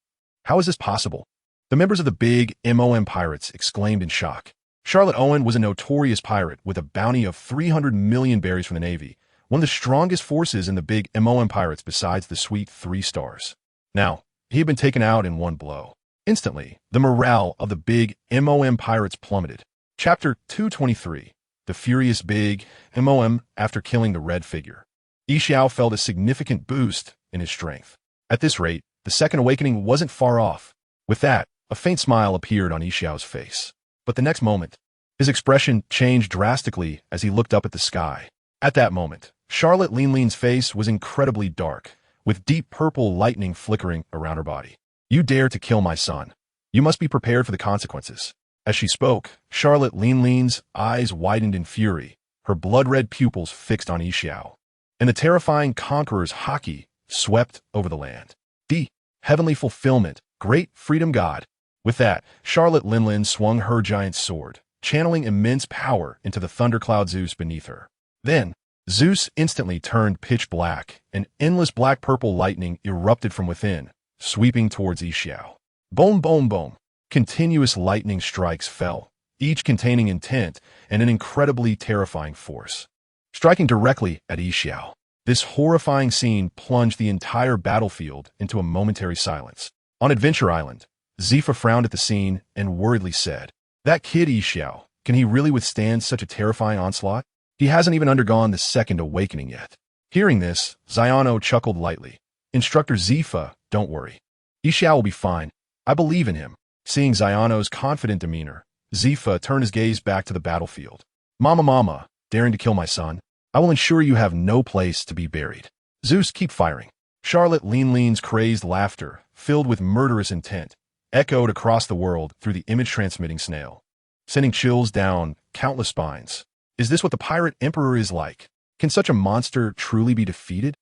how is this possible? The members of the Big Mom pirates exclaimed in shock. Charlotte Owen was a notorious pirate with a bounty of 300 million berries from the Navy, one of the strongest forces in the Big Mom pirates besides the sweet 3 stars. Now, he had been taken out in one blow. Instantly, the morale of the Big Mom pirates plummeted. Chapter 223, The Furious Big Mom After Killing the Red Figure. Xiao felt a significant boost in his strength. At this rate, the second awakening wasn't far off. With that, a faint smile appeared on Xiao's face. But the next moment, his expression changed drastically as he looked up at the sky. At that moment, Charlotte Linlin's face was incredibly dark, with deep purple lightning flickering around her body. You dare to kill my son. You must be prepared for the consequences. As she spoke, Charlotte Linlin's eyes widened in fury, her blood-red pupils fixed on Xiao. And the terrifying conqueror's haki swept over the land. The heavenly fulfillment, great freedom god. With that, Charlotte Linlin swung her giant sword, channeling immense power into the thundercloud Zeus beneath her. Then, Zeus instantly turned pitch black, and endless black-purple lightning erupted from within, sweeping towards Xiao. Boom, boom, boom. Continuous lightning strikes fell, each containing intent and an incredibly terrifying force, striking directly at Xiao. This horrifying scene plunged the entire battlefield into a momentary silence. On Adventure Island, Zifa frowned at the scene and worriedly said, That kid Xiao, can he really withstand such a terrifying onslaught? He hasn't even undergone the second awakening yet. Hearing this, Xiano chuckled lightly. Instructor Zifa, don't worry. Xiao will be fine. I believe in him. Seeing Xiano's confident demeanor, Zifa turned his gaze back to the battlefield. Mama, mama, daring to kill my son? I will ensure you have no place to be buried. Zeus, keep firing. Charlotte Lean's crazed laughter, filled with murderous intent, echoed across the world through the image-transmitting snail, sending chills down countless spines. Is this what the pirate emperor is like? Can such a monster truly be defeated?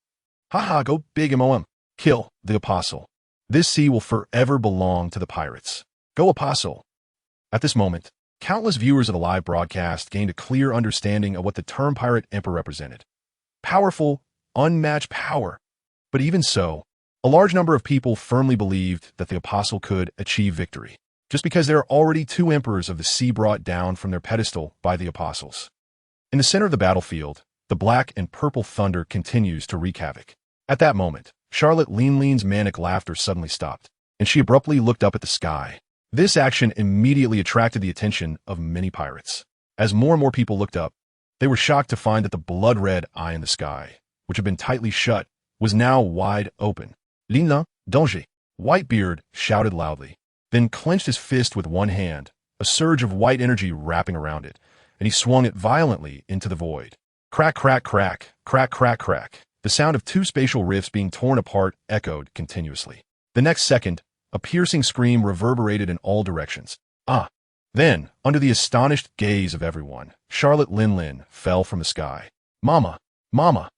Haha, go big, MOM. Kill the apostle. This sea will forever belong to the pirates. Go, apostle. At this moment, countless viewers of the live broadcast gained a clear understanding of what the term pirate emperor represented. Powerful, unmatched power. But even so, a large number of people firmly believed that the apostle could achieve victory, just because there are already two emperors of the sea brought down from their pedestal by the apostles. In the center of the battlefield, the black and purple thunder continues to wreak havoc. At that moment, Charlotte Lean's manic laughter suddenly stopped, and she abruptly looked up at the sky. This action immediately attracted the attention of many pirates. As more and more people looked up, they were shocked to find that the blood-red eye in the sky, which had been tightly shut, was now wide open. Lina, danger! Whitebeard shouted loudly, then clenched his fist with one hand, a surge of white energy wrapping around it, and he swung it violently into the void. Crack, crack, crack, crack, crack, crack. The sound of two spatial rifts being torn apart echoed continuously. The next second, a piercing scream reverberated in all directions. Ah! Then, under the astonished gaze of everyone, Charlotte Lin fell from the sky. Mama! Mama!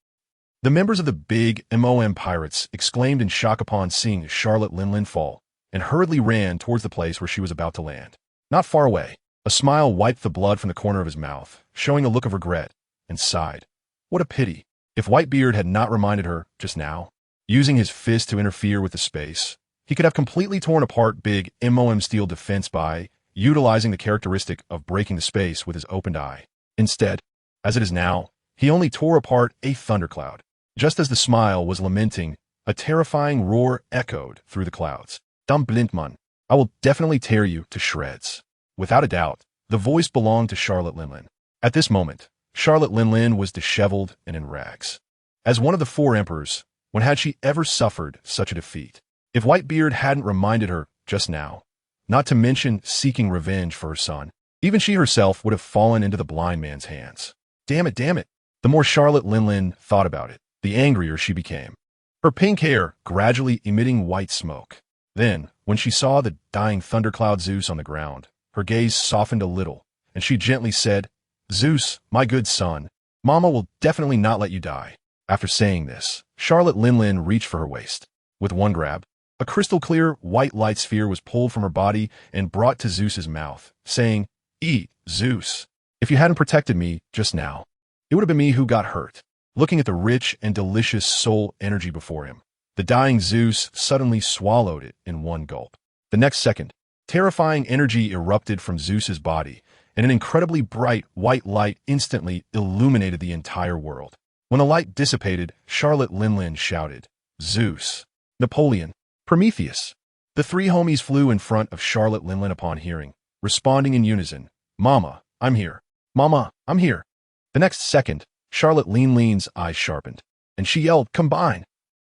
The members of the big MOM pirates exclaimed in shock upon seeing Charlotte Lin fall, and hurriedly ran towards the place where she was about to land. Not far away, a smile wiped the blood from the corner of his mouth, showing a look of regret, and sighed. What a pity. If Whitebeard had not reminded her, just now, using his fist to interfere with the space, he could have completely torn apart big MOM steel defense by utilizing the characteristic of breaking the space with his opened eye. Instead, as it is now, he only tore apart a thundercloud. Just as the smile was lamenting, a terrifying roar echoed through the clouds. Dumb Blintman, I will definitely tear you to shreds. Without a doubt, the voice belonged to Charlotte Lin. At this moment, Charlotte Lin was disheveled and in rags. As one of the four emperors, when had she ever suffered such a defeat? If Whitebeard hadn't reminded her just now, not to mention seeking revenge for her son, even she herself would have fallen into the blind man's hands. Damn it, damn it. The more Charlotte Lin thought about it, the angrier she became. Her pink hair gradually emitting white smoke. Then, when she saw the dying thundercloud Zeus on the ground, her gaze softened a little, and she gently said, Zeus, my good son, Mama will definitely not let you die. After saying this, Charlotte Lin reached for her waist. With one grab, a crystal-clear white light sphere was pulled from her body and brought to Zeus's mouth, saying, Eat, Zeus. If you hadn't protected me just now, it would have been me who got hurt. Looking at the rich and delicious soul energy before him, the dying Zeus suddenly swallowed it in one gulp. The next second, terrifying energy erupted from Zeus's body, and an incredibly bright white light instantly illuminated the entire world. When the light dissipated, Charlotte Lin shouted, Zeus, Napoleon, Prometheus. The three homies flew in front of Charlotte Lin upon hearing, responding in unison, Mama, I'm here. Mama, I'm here. The next second, Charlotte Lin's eyes sharpened, and she yelled, Combine!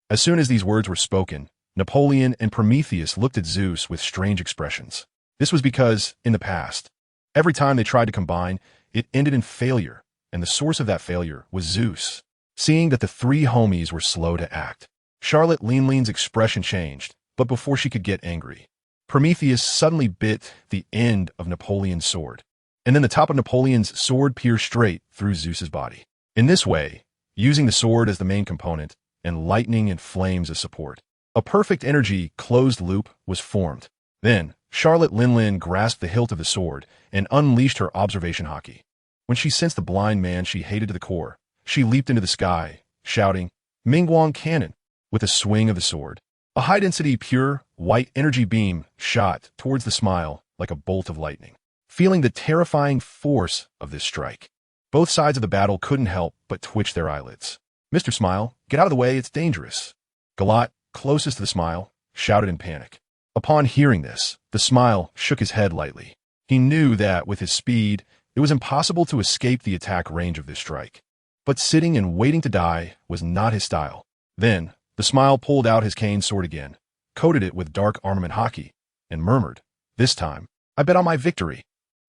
As soon as these words were spoken, Napoleon and Prometheus looked at Zeus with strange expressions. This was because, in the past, every time they tried to combine, it ended in failure, and the source of that failure was Zeus. Seeing that the three homies were slow to act, Charlotte Lin's expression changed, but before she could get angry, Prometheus suddenly bit the end of Napoleon's sword, and then the top of Napoleon's sword pierced straight through Zeus's body. In this way, using the sword as the main component, and lightning and flames as support, a perfect energy closed loop was formed. Then, Charlotte Lin grasped the hilt of the sword and unleashed her observation hockey. When she sensed the blind man she hated to the core, she leaped into the sky, shouting, Mingguang Cannon! With a swing of the sword, a high-density, pure, white energy beam shot towards the smile like a bolt of lightning. Feeling the terrifying force of this strike, both sides of the battle couldn't help but twitch their eyelids. Mr. Smile, get out of the way, it's dangerous. Galat, closest to the Smile, shouted in panic. Upon hearing this, the Smile shook his head lightly. He knew that, with his speed, it was impossible to escape the attack range of this strike. But sitting and waiting to die was not his style. Then, the Smile pulled out his cane sword again, coated it with dark armament hockey, and murmured, This time, I bet on my victory.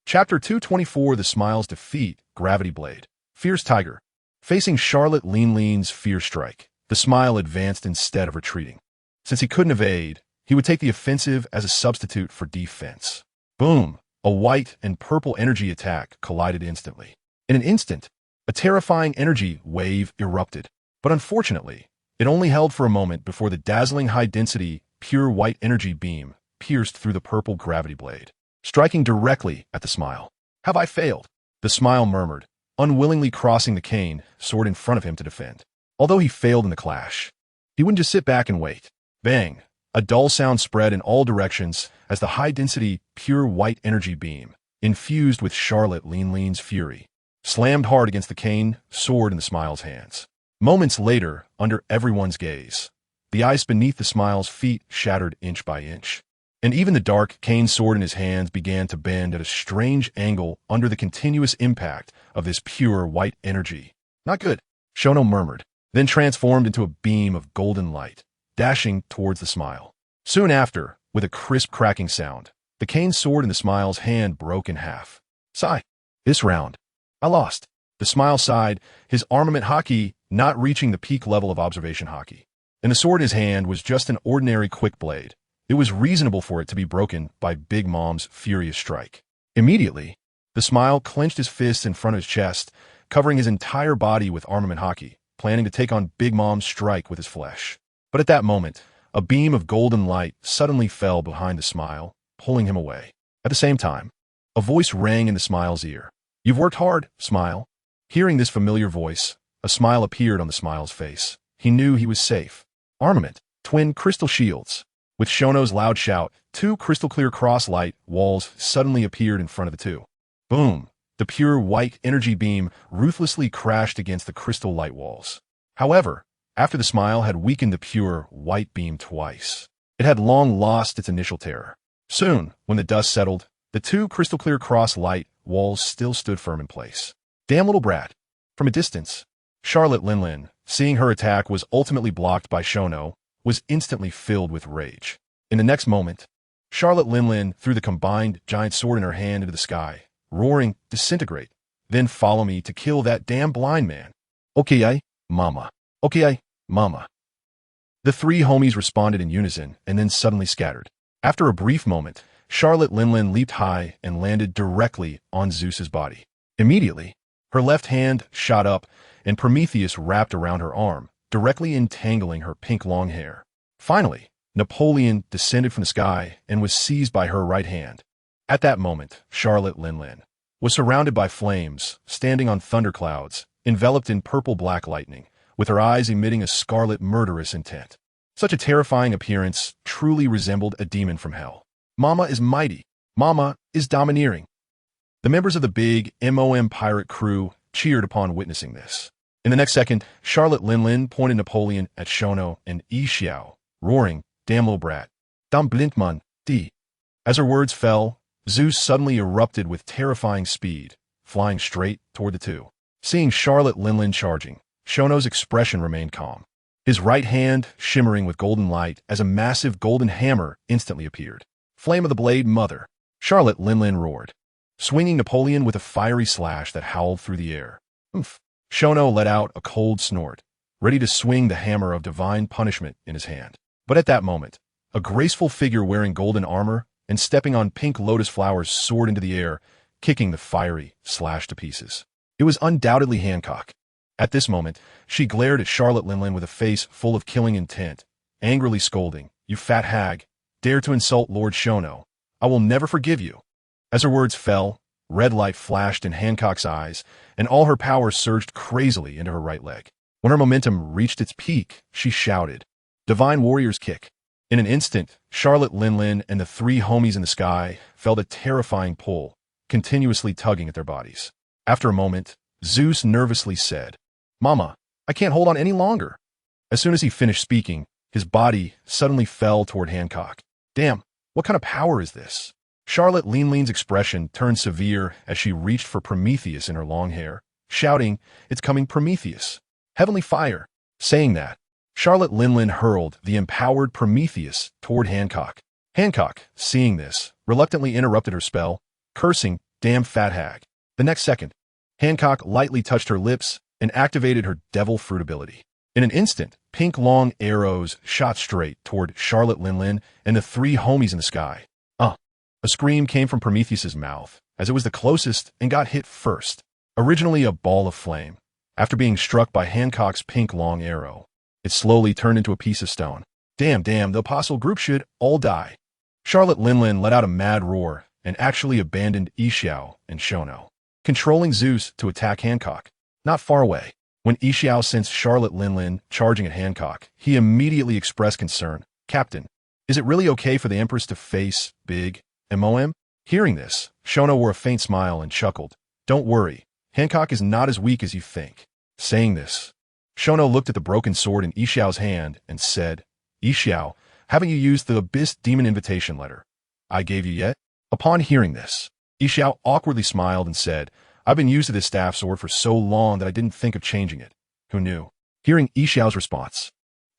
Chapter 224: The Smiles Defeat Gravity Blade. Fierce Tiger. Facing Charlotte Lean's fierce strike, the Smile advanced instead of retreating. Since he couldn't evade, he would take the offensive as a substitute for defense. Boom! A white and purple energy attack collided instantly. In an instant, a terrifying energy wave erupted. But unfortunately, it only held for a moment before the dazzling high-density, pure white energy beam pierced through the purple gravity blade, striking directly at the Smile. "Have I failed?" The Smile murmured, unwillingly crossing the cane sword in front of him to defend. Although he failed in the clash, he wouldn't just sit back and wait. Bang! A dull sound spread in all directions as the high-density, pure white energy beam, infused with Charlotte Lean's fury, slammed hard against the cane sword in the Smile's hands. Moments later, under everyone's gaze, the ice beneath the Smile's feet shattered inch by inch, and even the dark cane sword in his hands began to bend at a strange angle under the continuous impact of this pure white energy. "Not good," Shono murmured, then transformed into a beam of golden light, dashing towards the Smile. Soon after, with a crisp cracking sound, the cane sword in the Smile's hand broke in half. "Sigh. This round, I lost." The Smile sighed, his armament haki not reaching the peak level of observation haki. And the sword in his hand was just an ordinary quick blade. It was reasonable for it to be broken by Big Mom's furious strike. Immediately, the Smile clenched his fists in front of his chest, covering his entire body with armament haki, planning to take on Big Mom's strike with his flesh. But at that moment, a beam of golden light suddenly fell behind the Smile, pulling him away. At the same time, a voice rang in the Smile's ear. "You've worked hard, Smile." Hearing this familiar voice, a smile appeared on the Smile's face. He knew he was safe. Armament, twin crystal shields. With Shono's loud shout, two crystal-clear cross-light walls suddenly appeared in front of the two. Boom! The pure white energy beam ruthlessly crashed against the crystal light walls. However, after the Smile had weakened the pure white beam twice, it had long lost its initial terror. Soon, when the dust settled, the two crystal-clear cross-light walls still stood firm in place. "Damn little brat." From a distance, Charlotte Lean, seeing her attack was ultimately blocked by Shono, was instantly filled with rage. In the next moment, Charlotte Lean threw the combined giant sword in her hand into the sky, roaring, "Disintegrate, then follow me to kill that damn blind man." "Okay, mama. Okay, mama." The three homies responded in unison and then suddenly scattered. After a brief moment, Charlotte Lean leaped high and landed directly on Zeus's body. Immediately, her left hand shot up and Prometheus wrapped around her arm, directly entangling her pink long hair. Finally, Napoleon descended from the sky and was seized by her right hand. At that moment, Charlotte Lean was surrounded by flames, standing on thunderclouds, enveloped in purple-black lightning, with her eyes emitting a scarlet murderous intent. Such a terrifying appearance truly resembled a demon from hell. "Mama is mighty. Mama is domineering." The members of the big MOM pirate crew cheered upon witnessing this. In the next second, Charlotte Lean pointed Napoleon at Shono and Xiao, roaring, "Damn little brat. Dam blindman, d." As her words fell, Zeus suddenly erupted with terrifying speed, flying straight toward the two. Seeing Charlotte Lean charging, Shono's expression remained calm. His right hand shimmering with golden light as a massive golden hammer instantly appeared. "Flame of the blade, mother!" Charlotte Lean roared, swinging Napoleon with a fiery slash that howled through the air. "Oomph!" Shono let out a cold snort, ready to swing the hammer of divine punishment in his hand. But at that moment, a graceful figure wearing golden armor and stepping on pink lotus flowers soared into the air, kicking the fiery slash to pieces. It was undoubtedly Hancock. At this moment, she glared at Charlotte Lean with a face full of killing intent, angrily scolding, "You fat hag, dare to insult Lord Shono. I will never forgive you." As her words fell, red light flashed in Hancock's eyes, and all her power surged crazily into her right leg. When her momentum reached its peak, she shouted, "Divine Warrior's Kick." In an instant, Charlotte Lean and the three homies in the sky felt a terrifying pull, continuously tugging at their bodies. After a moment, Zeus nervously said, "Mama, I can't hold on any longer." As soon as he finished speaking, his body suddenly fell toward Hancock. "Damn, what kind of power is this?" Charlotte Lean's expression turned severe as she reached for Prometheus in her long hair, shouting, "It's coming, Prometheus! Heavenly fire!" Saying that, Charlotte Lean hurled the empowered Prometheus toward Hancock. Hancock, seeing this, reluctantly interrupted her spell, cursing, Damn fat hag. The next second, Hancock lightly touched her lips and activated her devil fruit ability. In an instant, pink long arrows shot straight toward Charlotte Linlin and the three homies in the sky. A scream came from Prometheus's mouth, as it was the closest and got hit first. Originally a ball of flame, after being struck by Hancock's pink long arrow, it slowly turned into a piece of stone. Damn, the apostle group should all die. Charlotte Linlin let out a mad roar and actually abandoned Xiao and Shono, controlling Zeus to attack Hancock. Not far away, when Xiao sensed Charlotte Linlin charging at Hancock, he immediately expressed concern. Captain, is it really okay for the Empress to face Big MOM? Hearing this, Shono wore a faint smile and chuckled. Don't worry, Hancock is not as weak as you think. Saying this, Shono looked at the broken sword in Xiao's hand and said, Xiao, haven't you used the Abyss Demon invitation letter I gave you yet? Upon hearing this, Xiao awkwardly smiled and said, I've been used to this staff sword for so long that I didn't think of changing it. Who knew? Hearing Xiao's response,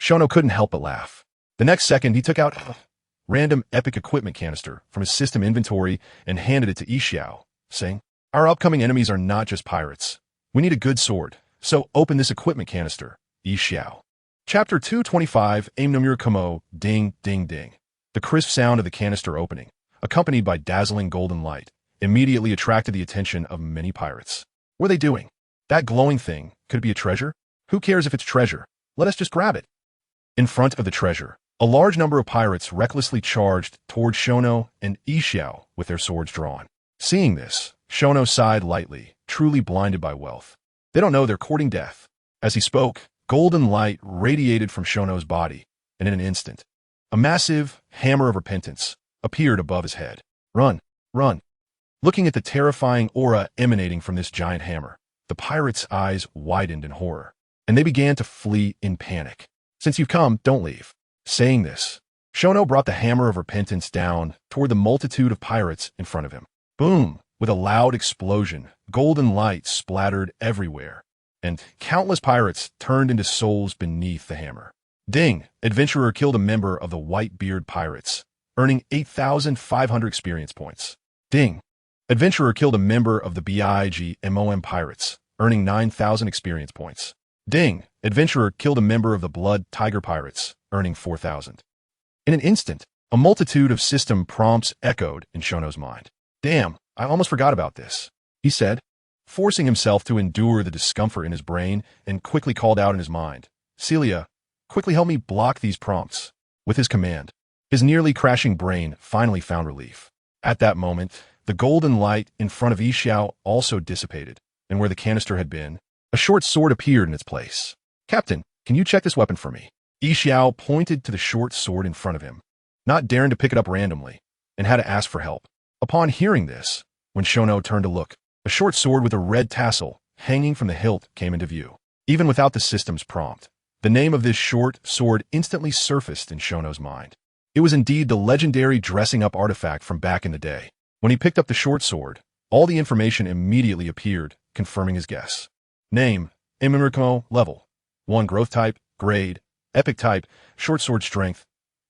Shono couldn't help but laugh. The next second, he took out a random epic equipment canister from his system inventory and handed it to Xiao, saying, Our upcoming enemies are not just pirates. We need a good sword, so open this equipment canister, Xiao. Chapter 225, Aim no Mura Kamo, Ding, Ding, Ding. The crisp sound of the canister opening, accompanied by dazzling golden light, immediately attracted the attention of many pirates. What are they doing? That glowing thing, could it be a treasure? Who cares if it's treasure? Let us just grab it. In front of the treasure, a large number of pirates recklessly charged toward Shono and Xiao with their swords drawn. Seeing this, Shono sighed lightly, truly blinded by wealth. They don't know they're courting death. As he spoke, golden light radiated from Shono's body, and in an instant, a massive hammer of repentance appeared above his head. Run, run. Looking at the terrifying aura emanating from this giant hammer, the pirates' eyes widened in horror, and they began to flee in panic. Since you've come, don't leave. Saying this, Shono brought the hammer of repentance down toward the multitude of pirates in front of him. Boom! With a loud explosion, golden light splattered everywhere, and countless pirates turned into souls beneath the hammer. Ding! Adventurer killed a member of the Whitebeard Pirates, earning 8,500 experience points. Ding! Adventurer killed a member of the BIGMOM Pirates, earning 9,000 experience points. Ding! Adventurer killed a member of the Blood Tiger Pirates, earning 4,000. In an instant, a multitude of system prompts echoed in Shono's mind. Damn, I almost forgot about this, he said, forcing himself to endure the discomfort in his brain and quickly called out in his mind. Celia, quickly help me block these prompts. With his command, his nearly crashing brain finally found relief. At that moment, the golden light in front of Xiao also dissipated, and where the canister had been, a short sword appeared in its place. Captain, can you check this weapon for me? Xiao pointed to the short sword in front of him, not daring to pick it up randomly, and had to ask for help. Upon hearing this, when Shono turned to look, a short sword with a red tassel hanging from the hilt came into view. Even without the system's prompt, the name of this short sword instantly surfaced in Shono's mind. It was indeed the legendary dressing-up artifact from back in the day. When he picked up the short sword, all the information immediately appeared, confirming his guess. Name, Immeriko, level. 1 growth type, grade, epic type, short sword strength.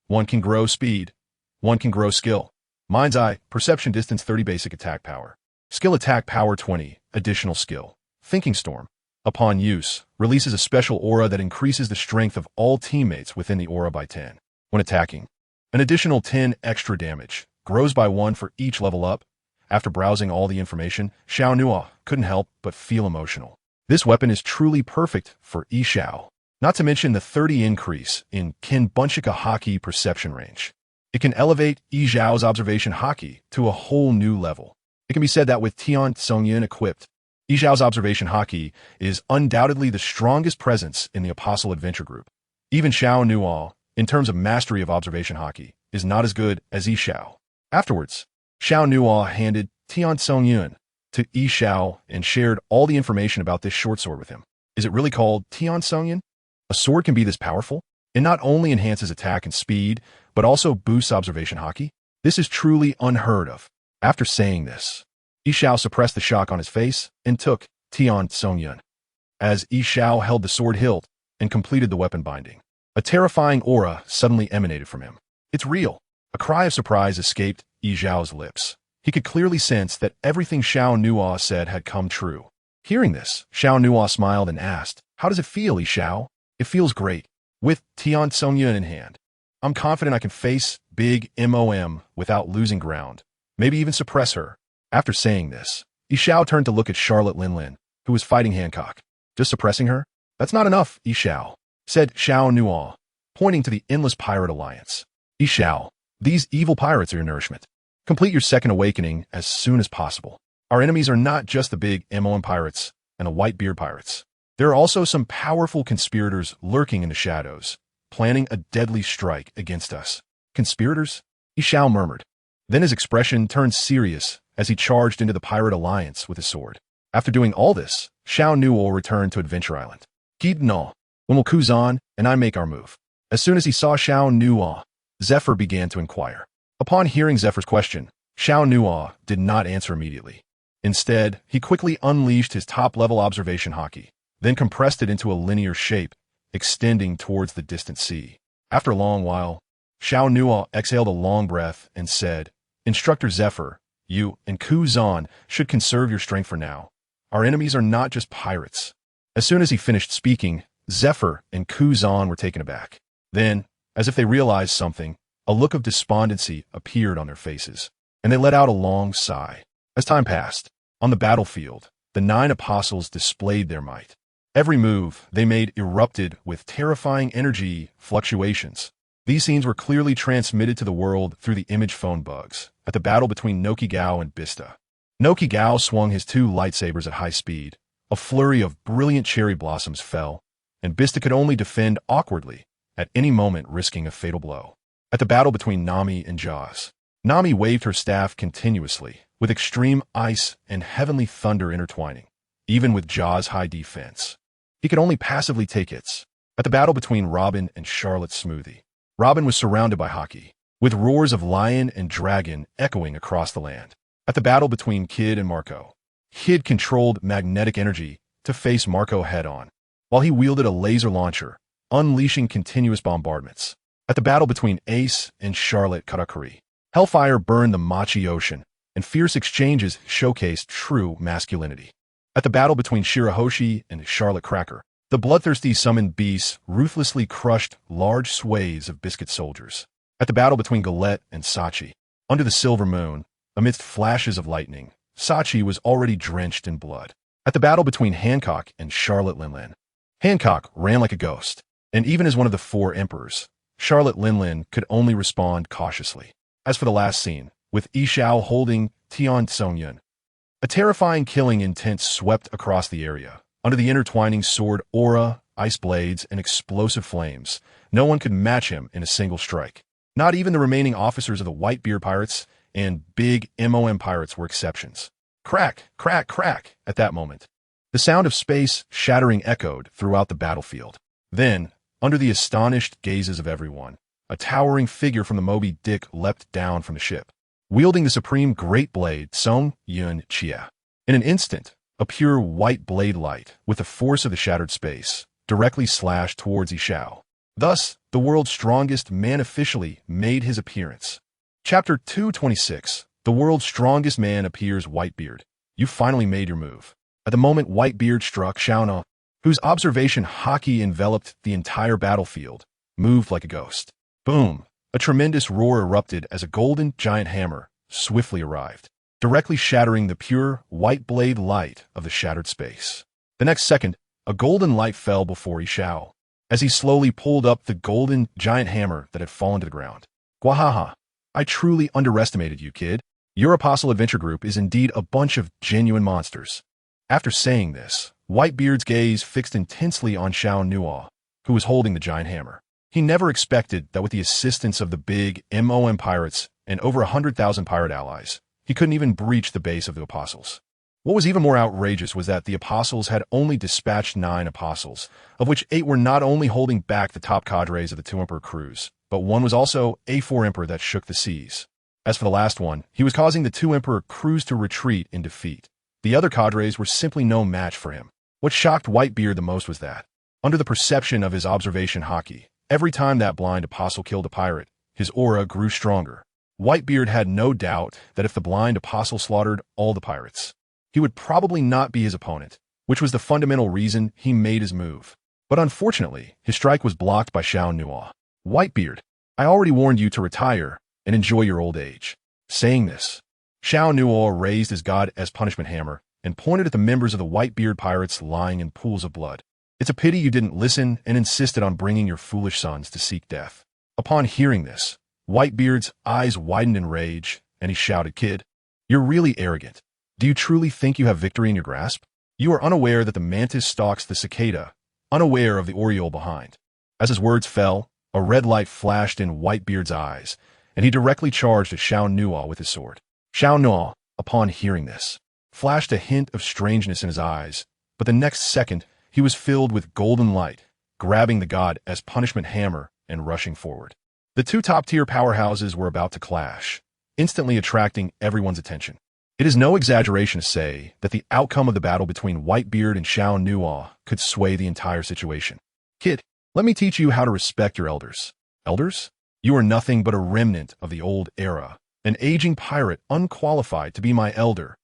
1 can grow speed. 1 can grow skill. Mind's eye, perception distance 30 basic attack power. Skill attack power 20, additional skill. Thinking storm. Upon use, releases a special aura that increases the strength of all teammates within the aura by 10. When attacking, an additional 10 extra damage. Grows by 1 for each level up. After browsing all the information, Xiao couldn't help but feel emotional. This weapon is truly perfect for Xiao. Not to mention the 30 increase in Kinbunchika Haki perception range. It can elevate Xiao's observation Haki to a whole new level. It can be said that with Tian Songyun equipped, Xiao's observation Haki is undoubtedly the strongest presence in the Apostle Adventure Group. Even Xiao Nuo, in terms of mastery of observation Haki, is not as good as Xiao. Afterwards, Xiao Nuo handed Tian Songyun to Xiao and shared all the information about this short sword with him. Is it really called Tian Songyun? A sword can be this powerful? It not only enhances attack and speed, but also boosts observation Haki? This is truly unheard of. After saying this, Xiao suppressed the shock on his face and took Tian Songyun. As Xiao held the sword hilt and completed the weapon binding, a terrifying aura suddenly emanated from him. It's real. A cry of surprise escaped Xiao's lips. He could clearly sense that everything Xiao Nuo said had come true. Hearing this, Xiao Nuo smiled and asked, "How does it feel, Xiao?" "It feels great. With Tian Songyun in hand, I'm confident I can face big MOM without losing ground, maybe even suppress her." After saying this, Xiao turned to look at Charlotte Linlin, who was fighting Hancock. "Just suppressing her? That's not enough, Xiao," said Xiao Nuo, pointing to the Endless Pirate Alliance. "Xiao, these evil pirates are your nourishment. Complete your second awakening as soon as possible. Our enemies are not just the big MOM pirates and the Whitebeard pirates. There are also some powerful conspirators lurking in the shadows, planning a deadly strike against us." "Conspirators?" Xiao murmured. Then his expression turned serious as he charged into the Pirate Alliance with his sword. After doing all this, Xiao Nuo returned to Adventure Island. "Keep no, when will Kuzan and I make our move?" As soon as he saw Xiao Nuo, Zephyr began to inquire. Upon hearing Zephyr's question, Xiao Nuo did not answer immediately. Instead, he quickly unleashed his top-level observation haki, then compressed it into a linear shape, extending towards the distant sea. After a long while, Xiao Nuo exhaled a long breath and said, "Instructor Zephyr, you and Kuzan should conserve your strength for now. Our enemies are not just pirates." As soon as he finished speaking, Zephyr and Kuzan were taken aback. Then, as if they realized something, a look of despondency appeared on their faces, and they let out a long sigh. As time passed, on the battlefield, the 9 apostles displayed their might. Every move they made erupted with terrifying energy fluctuations. These scenes were clearly transmitted to the world through the image phone bugs at the battle between Nokigao and Bista. Nokigao swung his 2 lightsabers at high speed. A flurry of brilliant cherry blossoms fell, and Bista could only defend awkwardly, at any moment risking a fatal blow. At the battle between Nami and Jaws, Nami waved her staff continuously, with extreme ice and heavenly thunder intertwining, even with Jaws' high defense. He could only passively take hits. At the battle between Robin and Charlotte Smoothie, Robin was surrounded by haki, with roars of lion and dragon echoing across the land. At the battle between Kid and Marco, Kid controlled magnetic energy to face Marco head-on, while he wielded a laser launcher, unleashing continuous bombardments. At the battle between Ace and Charlotte Katakuri, Hellfire burned the Machi Ocean, and fierce exchanges showcased true masculinity. At the battle between Shirahoshi and Charlotte Cracker, the bloodthirsty summoned beasts ruthlessly crushed large swathes of biscuit soldiers. At the battle between Galette and Sachi, under the silver moon, amidst flashes of lightning, Sachi was already drenched in blood. At the battle between Hancock and Charlotte Linlin, Hancock ran like a ghost, and even as one of the 4 emperors, Charlotte Linlin could only respond cautiously. As for the last scene, with Xiao holding Tian Songyun, a terrifying killing intent swept across the area. Under the intertwining sword aura, ice blades, and explosive flames, no one could match him in a single strike. Not even the remaining officers of the Whitebeard pirates and big MOM pirates were exceptions. Crack, crack, crack at that moment. The sound of space shattering echoed throughout the battlefield. Then, under the astonished gazes of everyone, a towering figure from the Moby Dick leapt down from the ship, wielding the supreme great blade Song Yun Chia. In an instant, a pure white blade light, with the force of the shattered space, directly slashed towards Xiao. Thus, the world's strongest man officially made his appearance. Chapter 226. The world's strongest man appears. Whitebeard. You finally made your move. At the moment Whitebeard struck, Xiao, whose observation haki enveloped the entire battlefield, moved like a ghost. Boom! A tremendous roar erupted as a golden giant hammer swiftly arrived, directly shattering the pure white blade light of the shattered space. The next second, a golden light fell before Xiao, as he slowly pulled up the golden giant hammer that had fallen to the ground. Gwahaha! I truly underestimated you, kid. Your Apostle Adventure Group is indeed a bunch of genuine monsters. After saying this, Whitebeard's gaze fixed intensely on Xiao Nuo, who was holding the giant hammer. He never expected that with the assistance of the big MOM pirates and over 100,000 pirate allies, he couldn't even breach the base of the apostles. What was even more outrageous was that the apostles had only dispatched 9 apostles, of which 8 were not only holding back the top cadres of the 2 Emperor crews, but one was also a 4 Emperor that shook the seas. As for the last one, he was causing the 2 Emperor crews to retreat in defeat. The other cadres were simply no match for him. What shocked Whitebeard the most was that, under the perception of his observation haki, every time that blind apostle killed a pirate, his aura grew stronger. Whitebeard had no doubt that if the blind apostle slaughtered all the pirates, he would probably not be his opponent, which was the fundamental reason he made his move. But unfortunately, his strike was blocked by Xiao Nuothe. Whitebeard, I already warned you to retire and enjoy your old age. Saying this, Xiao Nuothe raised his god as punishment hammer and pointed at the members of the Whitebeard pirates lying in pools of blood. It's a pity you didn't listen and insisted on bringing your foolish sons to seek death. Upon hearing this, Whitebeard's eyes widened in rage, and he shouted, "Kid, you're really arrogant. Do you truly think you have victory in your grasp? You are unaware that the mantis stalks the cicada, unaware of the oriole behind." As his words fell, a red light flashed in Whitebeard's eyes, and he directly charged at Xiao Nuothe with his sword. Xiao Nuothe, upon hearing this, flashed a hint of strangeness in his eyes, but the next second he was filled with golden light, grabbing the god as punishment hammer and rushing forward. The two top-tier powerhouses were about to clash, instantly attracting everyone's attention. It is no exaggeration to say that the outcome of the battle between Whitebeard and Xiao Nuothe could sway the entire situation. Kid, let me teach you how to respect your elders. Elders? You are nothing but a remnant of the old era, an aging pirate unqualified to be my elder.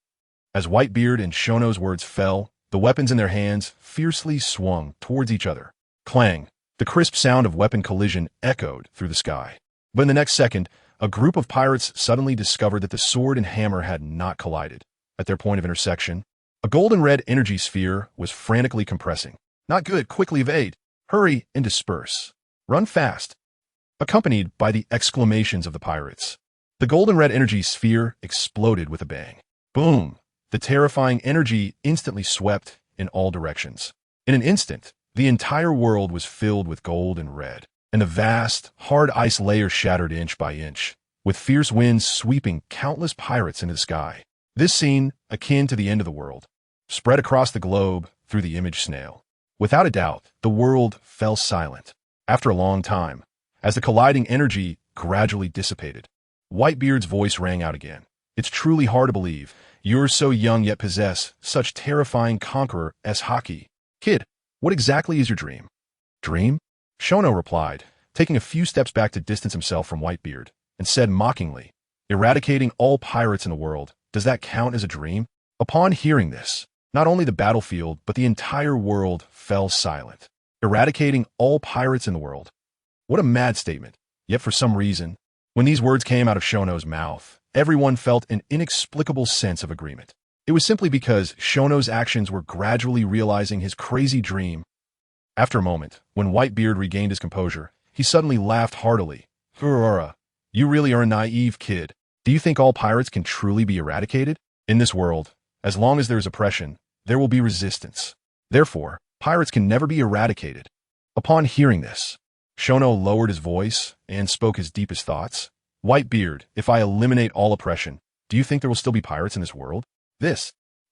As Whitebeard and Shono's words fell, the weapons in their hands fiercely swung towards each other. Clang! The crisp sound of weapon collision echoed through the sky. But in the next second, a group of pirates suddenly discovered that the sword and hammer had not collided. At their point of intersection, a golden-red energy sphere was frantically compressing. "Not good, quickly evade! Hurry and disperse! Run fast!" Accompanied by the exclamations of the pirates, the golden-red energy sphere exploded with a bang. Boom! The terrifying energy instantly swept in all directions. In an instant, the entire world was filled with gold and red, and the vast, hard ice layer shattered inch by inch, with fierce winds sweeping countless pirates into the sky. This scene, akin to the end of the world, spread across the globe through the image snail. Without a doubt, the world fell silent. After a long time, as the colliding energy gradually dissipated, Whitebeard's voice rang out again. "It's truly hard to believe you're so young yet possess such terrifying conqueror as Haki. Kid, what exactly is your dream?" "Dream?" Shono replied, taking a few steps back to distance himself from Whitebeard, and said mockingly, "Eradicating all pirates in the world, does that count as a dream?" Upon hearing this, not only the battlefield, but the entire world fell silent. Eradicating all pirates in the world. What a mad statement. Yet for some reason, when these words came out of Shono's mouth, everyone felt an inexplicable sense of agreement. It was simply because Shono's actions were gradually realizing his crazy dream. After a moment, when Whitebeard regained his composure, he suddenly laughed heartily. "Hurrah! You really are a naive kid. Do you think all pirates can truly be eradicated? In this world, as long as there is oppression, there will be resistance. Therefore, pirates can never be eradicated." Upon hearing this, Shono lowered his voice and spoke his deepest thoughts. "Whitebeard, if I eliminate all oppression, do you think there will still be pirates in this world?"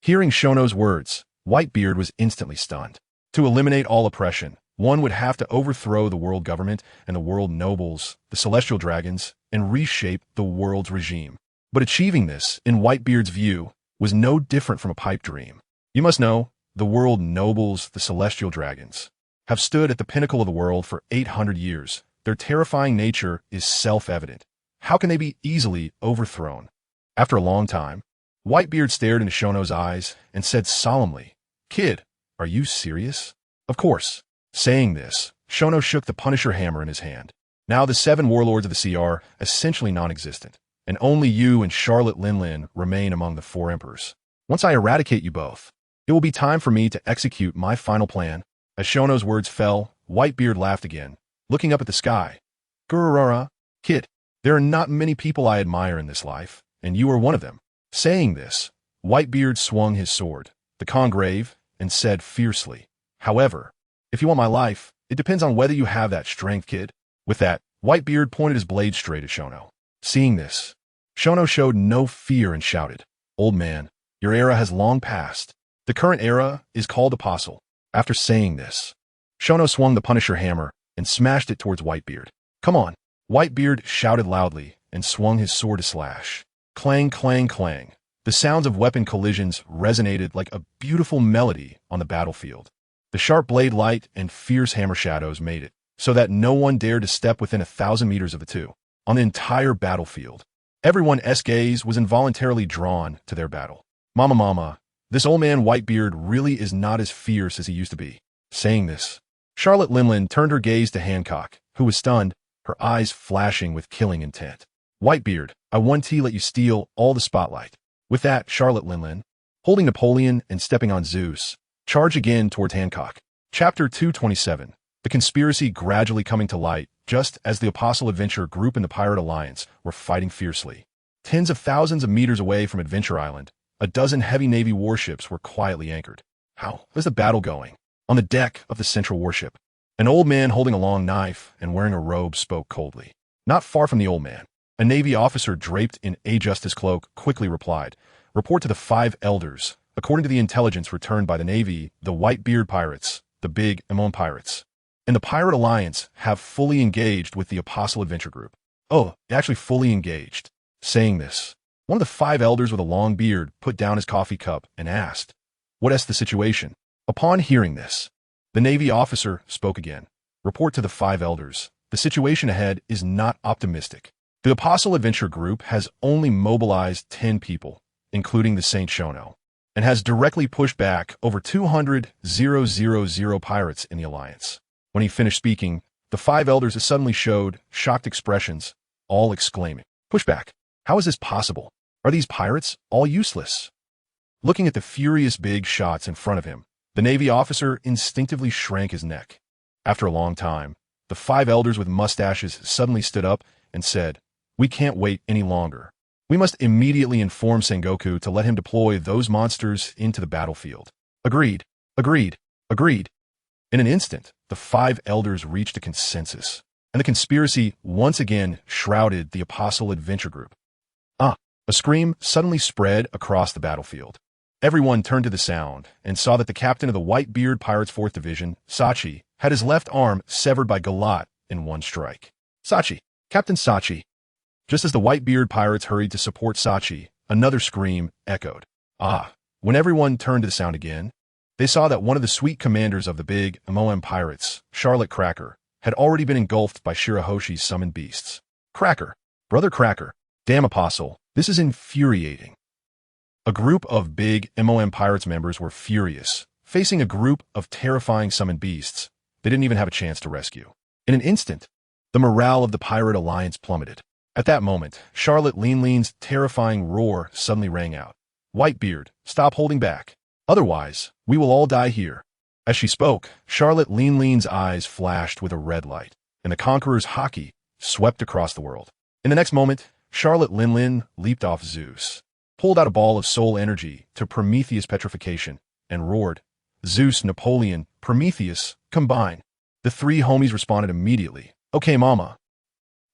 Hearing Shono's words, Whitebeard was instantly stunned. To eliminate all oppression, one would have to overthrow the world government and the world nobles, the celestial dragons, and reshape the world's regime. But achieving this, in Whitebeard's view, was no different from a pipe dream. You must know, the world nobles, the celestial dragons, have stood at the pinnacle of the world for 800 years. Their terrifying nature is self-evident. How can they be easily overthrown? After a long time, Whitebeard stared into Shono's eyes and said solemnly, "Kid, are you serious?" "Of course." Saying this, Shono shook the Punisher hammer in his hand. "Now the 7 warlords of the sea are essentially non-existent, and only you and Charlotte Linlin remain among the 4 emperors. Once I eradicate you both, it will be time for me to execute my final plan." As Shono's words fell, Whitebeard laughed again, looking up at the sky. "Gururara, kid, there are not many people I admire in this life, and you are one of them." Saying this, Whitebeard swung his sword, the Congrave, and said fiercely, "However, if you want my life, it depends on whether you have that strength, kid." With that, Whitebeard pointed his blade straight at Shono. Seeing this, Shono showed no fear and shouted, "Old man, your era has long passed. The current era is called Apostle." After saying this, Shono swung the Punisher hammer and smashed it towards Whitebeard. "Come on!" Whitebeard shouted loudly and swung his sword to slash. Clang, clang, clang. The sounds of weapon collisions resonated like a beautiful melody on the battlefield. The sharp blade light and fierce hammer shadows made it so that no one dared to step within 1,000 meters of the two. On the entire battlefield, Everyone's gaze was involuntarily drawn to their battle. Mama, mama, this old man Whitebeard really is not as fierce as he used to be. Saying this, Charlotte Linlin turned her gaze to Hancock, who was stunned, her eyes flashing with killing intent. Whitebeard, I want to let you steal all the spotlight. With that, Charlotte Linlin, holding Napoleon and stepping on Zeus, charged again towards Hancock. Chapter 227. The conspiracy gradually coming to light, just as the Apostle Adventure group and the Pirate Alliance were fighting fiercely. Tens of thousands of meters away from Adventure Island, a dozen heavy Navy warships were quietly anchored. How was the battle going? On the deck of the central warship, an old man holding a long knife and wearing a robe spoke coldly. Not far from the old man, a Navy officer draped in a justice cloak quickly replied, "Report to the 5 elders. According to the intelligence returned by the Navy, the Whitebeard pirates, the Big Amon pirates, and the Pirate Alliance have fully engaged with the Apostle Adventure Group." Oh, actually fully engaged. Saying this, one of the 5 elders with a long beard put down his coffee cup and asked, "What is the situation?" Upon hearing this, the Navy officer spoke again. "Report to the 5 elders. The situation ahead is not optimistic. The Apostle Adventure Group has only mobilized 10 people, including the Saint Shono, and has directly pushed back over 200,000 pirates in the Alliance." When he finished speaking, the 5 elders suddenly showed shocked expressions, all exclaiming, "Pushback? How is this possible? Are these pirates all useless?" Looking at the furious big shots in front of him, the Navy officer instinctively shrank his neck. After a long time, the 5 elders with mustaches suddenly stood up and said, "We can't wait any longer. We must immediately inform Sengoku to let him deploy those monsters into the battlefield." Agreed, agreed, agreed. In an instant, the 5 elders reached a consensus, and the conspiracy once again shrouded the Apostle Adventure Group. A scream suddenly spread across the battlefield. Everyone turned to the sound and saw that the captain of the Whitebeard Pirates 4th Division, Sachi, had his left arm severed by Galat in one strike. Sachi! Captain Sachi! Just as the Whitebeard Pirates hurried to support Sachi, another scream echoed. When everyone turned to the sound again, they saw that one of the sweet commanders of the Big Amon Pirates, Charlotte Cracker, had already been engulfed by Shirahoshi's summoned beasts. Cracker! Brother Cracker! Damn Apostle, this is infuriating. A group of Big Amon Pirates members were furious, facing a group of terrifying summoned beasts they didn't even have a chance to rescue. In an instant, the morale of the Pirate Alliance plummeted. At that moment, Charlotte Linlin's terrifying roar suddenly rang out. "Whitebeard, stop holding back. Otherwise, we will all die here." As she spoke, Charlotte Linlin's eyes flashed with a red light, and the Conqueror's haki swept across the world. In the next moment, Charlotte Linlin leaped off Zeus, pulled out a ball of soul energy to Prometheus petrification, and roared, "Zeus, Napoleon, Prometheus, combine." The 3 homies responded immediately. "Okay, mama."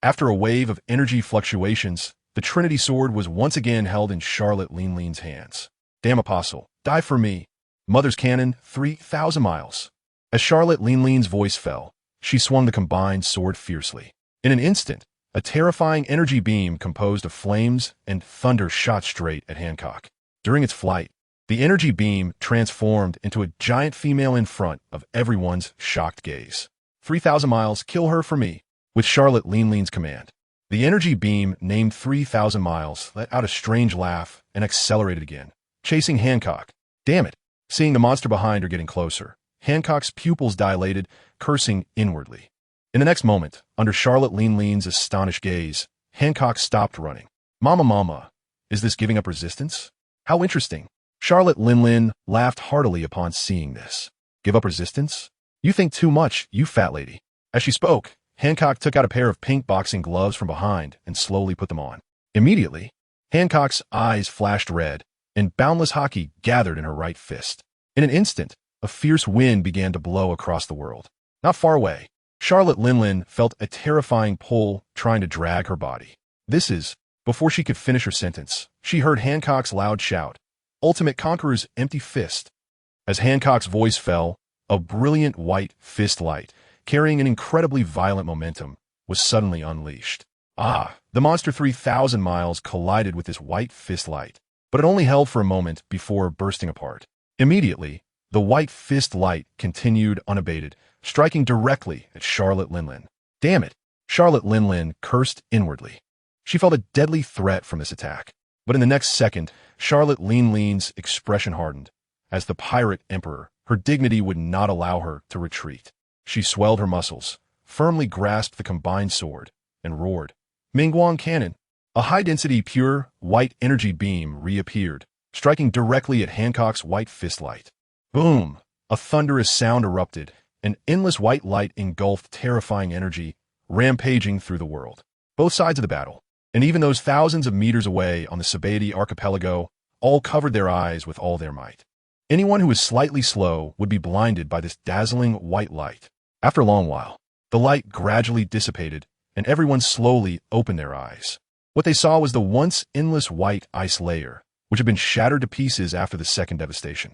After a wave of energy fluctuations, the Trinity Sword was once again held in Charlotte Linlin's hands. "Damn Apostle, die for me. Mother's Cannon, 3,000 miles." As Charlotte Linlin's voice fell, she swung the combined sword fiercely. In an instant, a terrifying energy beam composed of flames and thunder shot straight at Hancock. During its flight, the energy beam transformed into a giant female in front of everyone's shocked gaze. 3,000 miles, kill her for me. With Charlotte Linlin's command, the energy beam named 3,000 miles let out a strange laugh and accelerated again, chasing Hancock. Damn it! Seeing the monster behind her getting closer, Hancock's pupils dilated, cursing inwardly. In the next moment, under Charlotte Linlin's astonished gaze, Hancock stopped running. "Mama, mama, is this giving up resistance? How interesting." Charlotte Linlin laughed heartily upon seeing this. "Give up resistance? You think too much, you fat lady." As she spoke, Hancock took out a pair of pink boxing gloves from behind and slowly put them on. Immediately, Hancock's eyes flashed red, and boundless haki gathered in her right fist. In an instant, a fierce wind began to blow across the world. Not far away, Charlotte Linlin felt a terrifying pull trying to drag her body. Before she could finish her sentence, she heard Hancock's loud shout, "Ultimate Conqueror's empty fist." As Hancock's voice fell, a brilliant white fist light, carrying an incredibly violent momentum, was suddenly unleashed. The monster 3,000 miles collided with this white fist light, but it only held for a moment before bursting apart. Immediately, the white fist light continued unabated, striking directly at Charlotte Linlin. "Damn it!" Charlotte Linlin cursed inwardly. She felt a deadly threat from this attack. But in the next second, Charlotte Lean's expression hardened. As the pirate emperor, her dignity would not allow her to retreat. She swelled her muscles, firmly grasped the combined sword, and roared. Mingguang Cannon. A high-density, pure, white energy beam reappeared, striking directly at Hancock's white fist light. Boom! A thunderous sound erupted, an endless white light engulfed terrifying energy, rampaging through the world. Both sides of the battle, and even those thousands of meters away on the Sabati archipelago, all covered their eyes with all their might. Anyone who was slightly slow would be blinded by this dazzling white light. After a long while, the light gradually dissipated, and everyone slowly opened their eyes. What they saw was the once endless white ice layer, which had been shattered to pieces after the second devastation.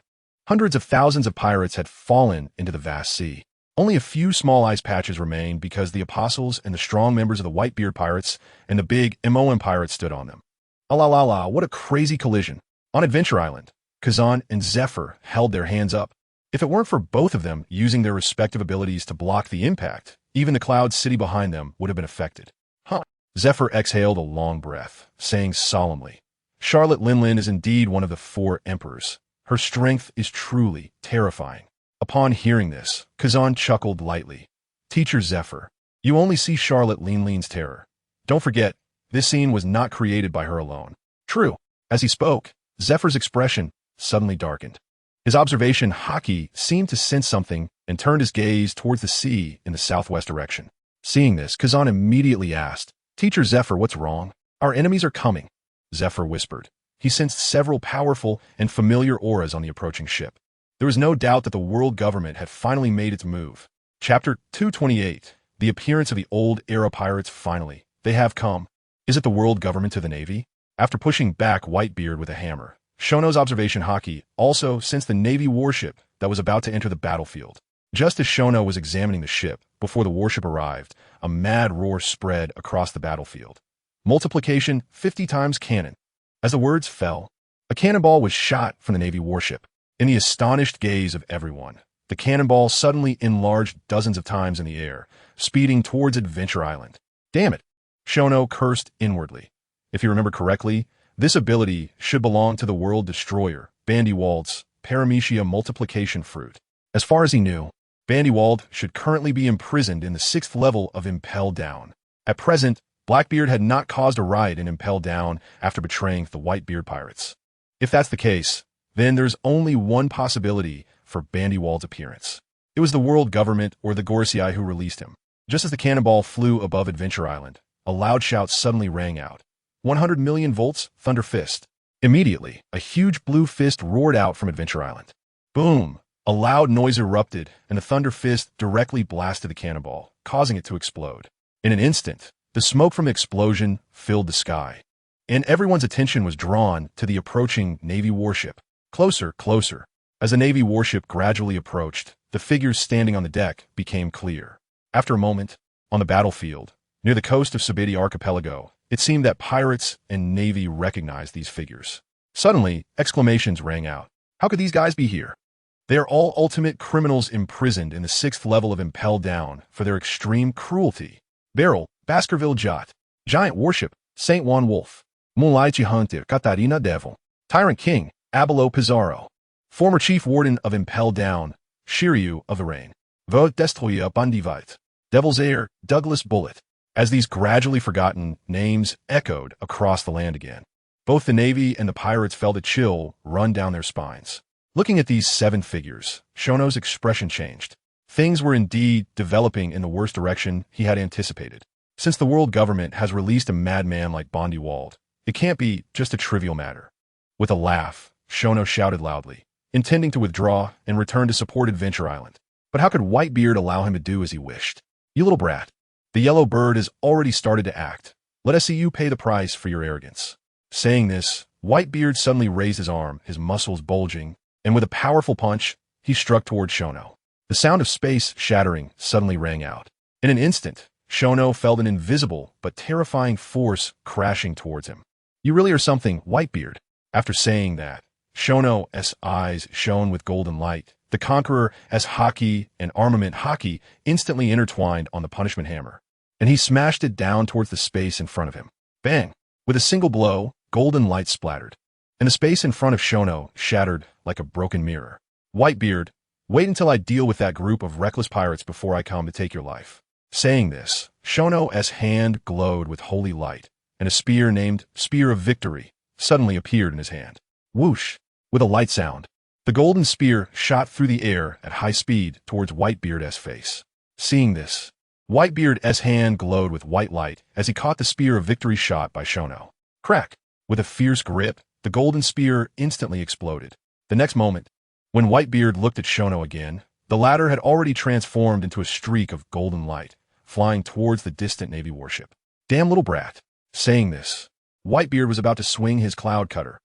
Hundreds of thousands of pirates had fallen into the vast sea. Only a few small ice patches remained because the apostles and the strong members of the Whitebeard pirates and the big MOM pirates stood on them. La, what a crazy collision. On Adventure Island, Kazan and Zephyr held their hands up. If it weren't for both of them using their respective abilities to block the impact, even the Cloud City behind them would have been affected. Zephyr exhaled a long breath, saying solemnly, Charlotte Linlin is indeed one of the 4 emperors. Her strength is truly terrifying. Upon hearing this, Kazan chuckled lightly. Teacher Zephyr, you only see Charlotte Linlin's terror. Don't forget, this scene was not created by her alone. True. As he spoke, Zephyr's expression suddenly darkened. His observation Haki seemed to sense something and turned his gaze towards the sea in the southwest direction. Seeing this, Kazan immediately asked, Teacher Zephyr, what's wrong? Our enemies are coming. Zephyr whispered. He sensed several powerful and familiar auras on the approaching ship. There was no doubt that the world government had finally made its move. Chapter 228. The appearance of the old era pirates finally. They have come. Is it the world government to the Navy? After pushing back Whitebeard with a hammer, Shono's observation Haki also sensed the Navy warship that was about to enter the battlefield. Just as Shono was examining the ship before the warship arrived, a mad roar spread across the battlefield. Multiplication 50 times cannon. As the words fell, a cannonball was shot from the Navy warship. In the astonished gaze of everyone, the cannonball suddenly enlarged dozens of times in the air, speeding towards Adventure Island. Damn it! Shono cursed inwardly. If you remember correctly, this ability should belong to the World Destroyer, Bandywald's Paramecia Multiplication Fruit. As far as he knew, Bandywald should currently be imprisoned in the 6th level of Impel Down. At present, Blackbeard had not caused a riot in Impel Down after betraying the Whitebeard pirates. If that's the case, then there's only one possibility for Bandywald's appearance. It was the world government or the Gorsii who released him. Just as the cannonball flew above Adventure Island, a loud shout suddenly rang out. 100 million volts, Thunder Fist. Immediately, a huge blue fist roared out from Adventure Island. Boom! A loud noise erupted, and the Thunder Fist directly blasted the cannonball, causing it to explode. In an instant, the smoke from the explosion filled the sky, and everyone's attention was drawn to the approaching Navy warship. Closer, closer. As the Navy warship gradually approached, the figures standing on the deck became clear. After a moment, on the battlefield, near the coast of Sabati Archipelago, it seemed that pirates and Navy recognized these figures. Suddenly, exclamations rang out. How could these guys be here? They are all ultimate criminals imprisoned in the 6th level of Impel Down for their extreme cruelty. Beryl, Baskerville Jot, Giant Warship, St. Juan Wolf, Mulaichi Hunter, Katarina Devil, Tyrant King, Abelo Pizarro, former Chief Warden of Impel Down, Shiryu of the Rain, Vod Destroya Bandivite, Devil's Heir, Douglas Bullet. As these gradually forgotten names echoed across the land again, both the Navy and the pirates felt a chill run down their spines. Looking at these 7 figures, Shono's expression changed. Things were indeed developing in the worst direction he had anticipated. Since the world government has released a madman like Bandywald, it can't be just a trivial matter. With a laugh, Shono shouted loudly, intending to withdraw and return to support Adventure Island. But how could Whitebeard allow him to do as he wished? You little brat. The yellow bird has already started to act. Let us see you pay the price for your arrogance. Saying this, Whitebeard suddenly raised his arm, his muscles bulging, and with a powerful punch, he struck toward Shono. The sound of space shattering suddenly rang out. In an instant, Shono felt an invisible but terrifying force crashing towards him. You really are something, Whitebeard. After saying that, Shono's eyes shone with golden light. The Conqueror as Haki and Armament Haki instantly intertwined on the punishment hammer, and he smashed it down towards the space in front of him. Bang! With a single blow, golden light splattered, and the space in front of Shono shattered like a broken mirror. Whitebeard, wait until I deal with that group of reckless pirates before I come to take your life. Saying this, Shono's hand glowed with holy light, and a spear named Spear of Victory suddenly appeared in his hand. Whoosh! With a light sound, the golden spear shot through the air at high speed towards Whitebeard's face. Seeing this, Whitebeard's hand glowed with white light as he caught the Spear of Victory shot by Shono. Crack! With a fierce grip, the golden spear instantly exploded. The next moment, when Whitebeard looked at Shono again, the latter had already transformed into a streak of golden light, flying towards the distant Navy warship. Damn little brat. Saying this, Whitebeard was about to swing his cloud cutter.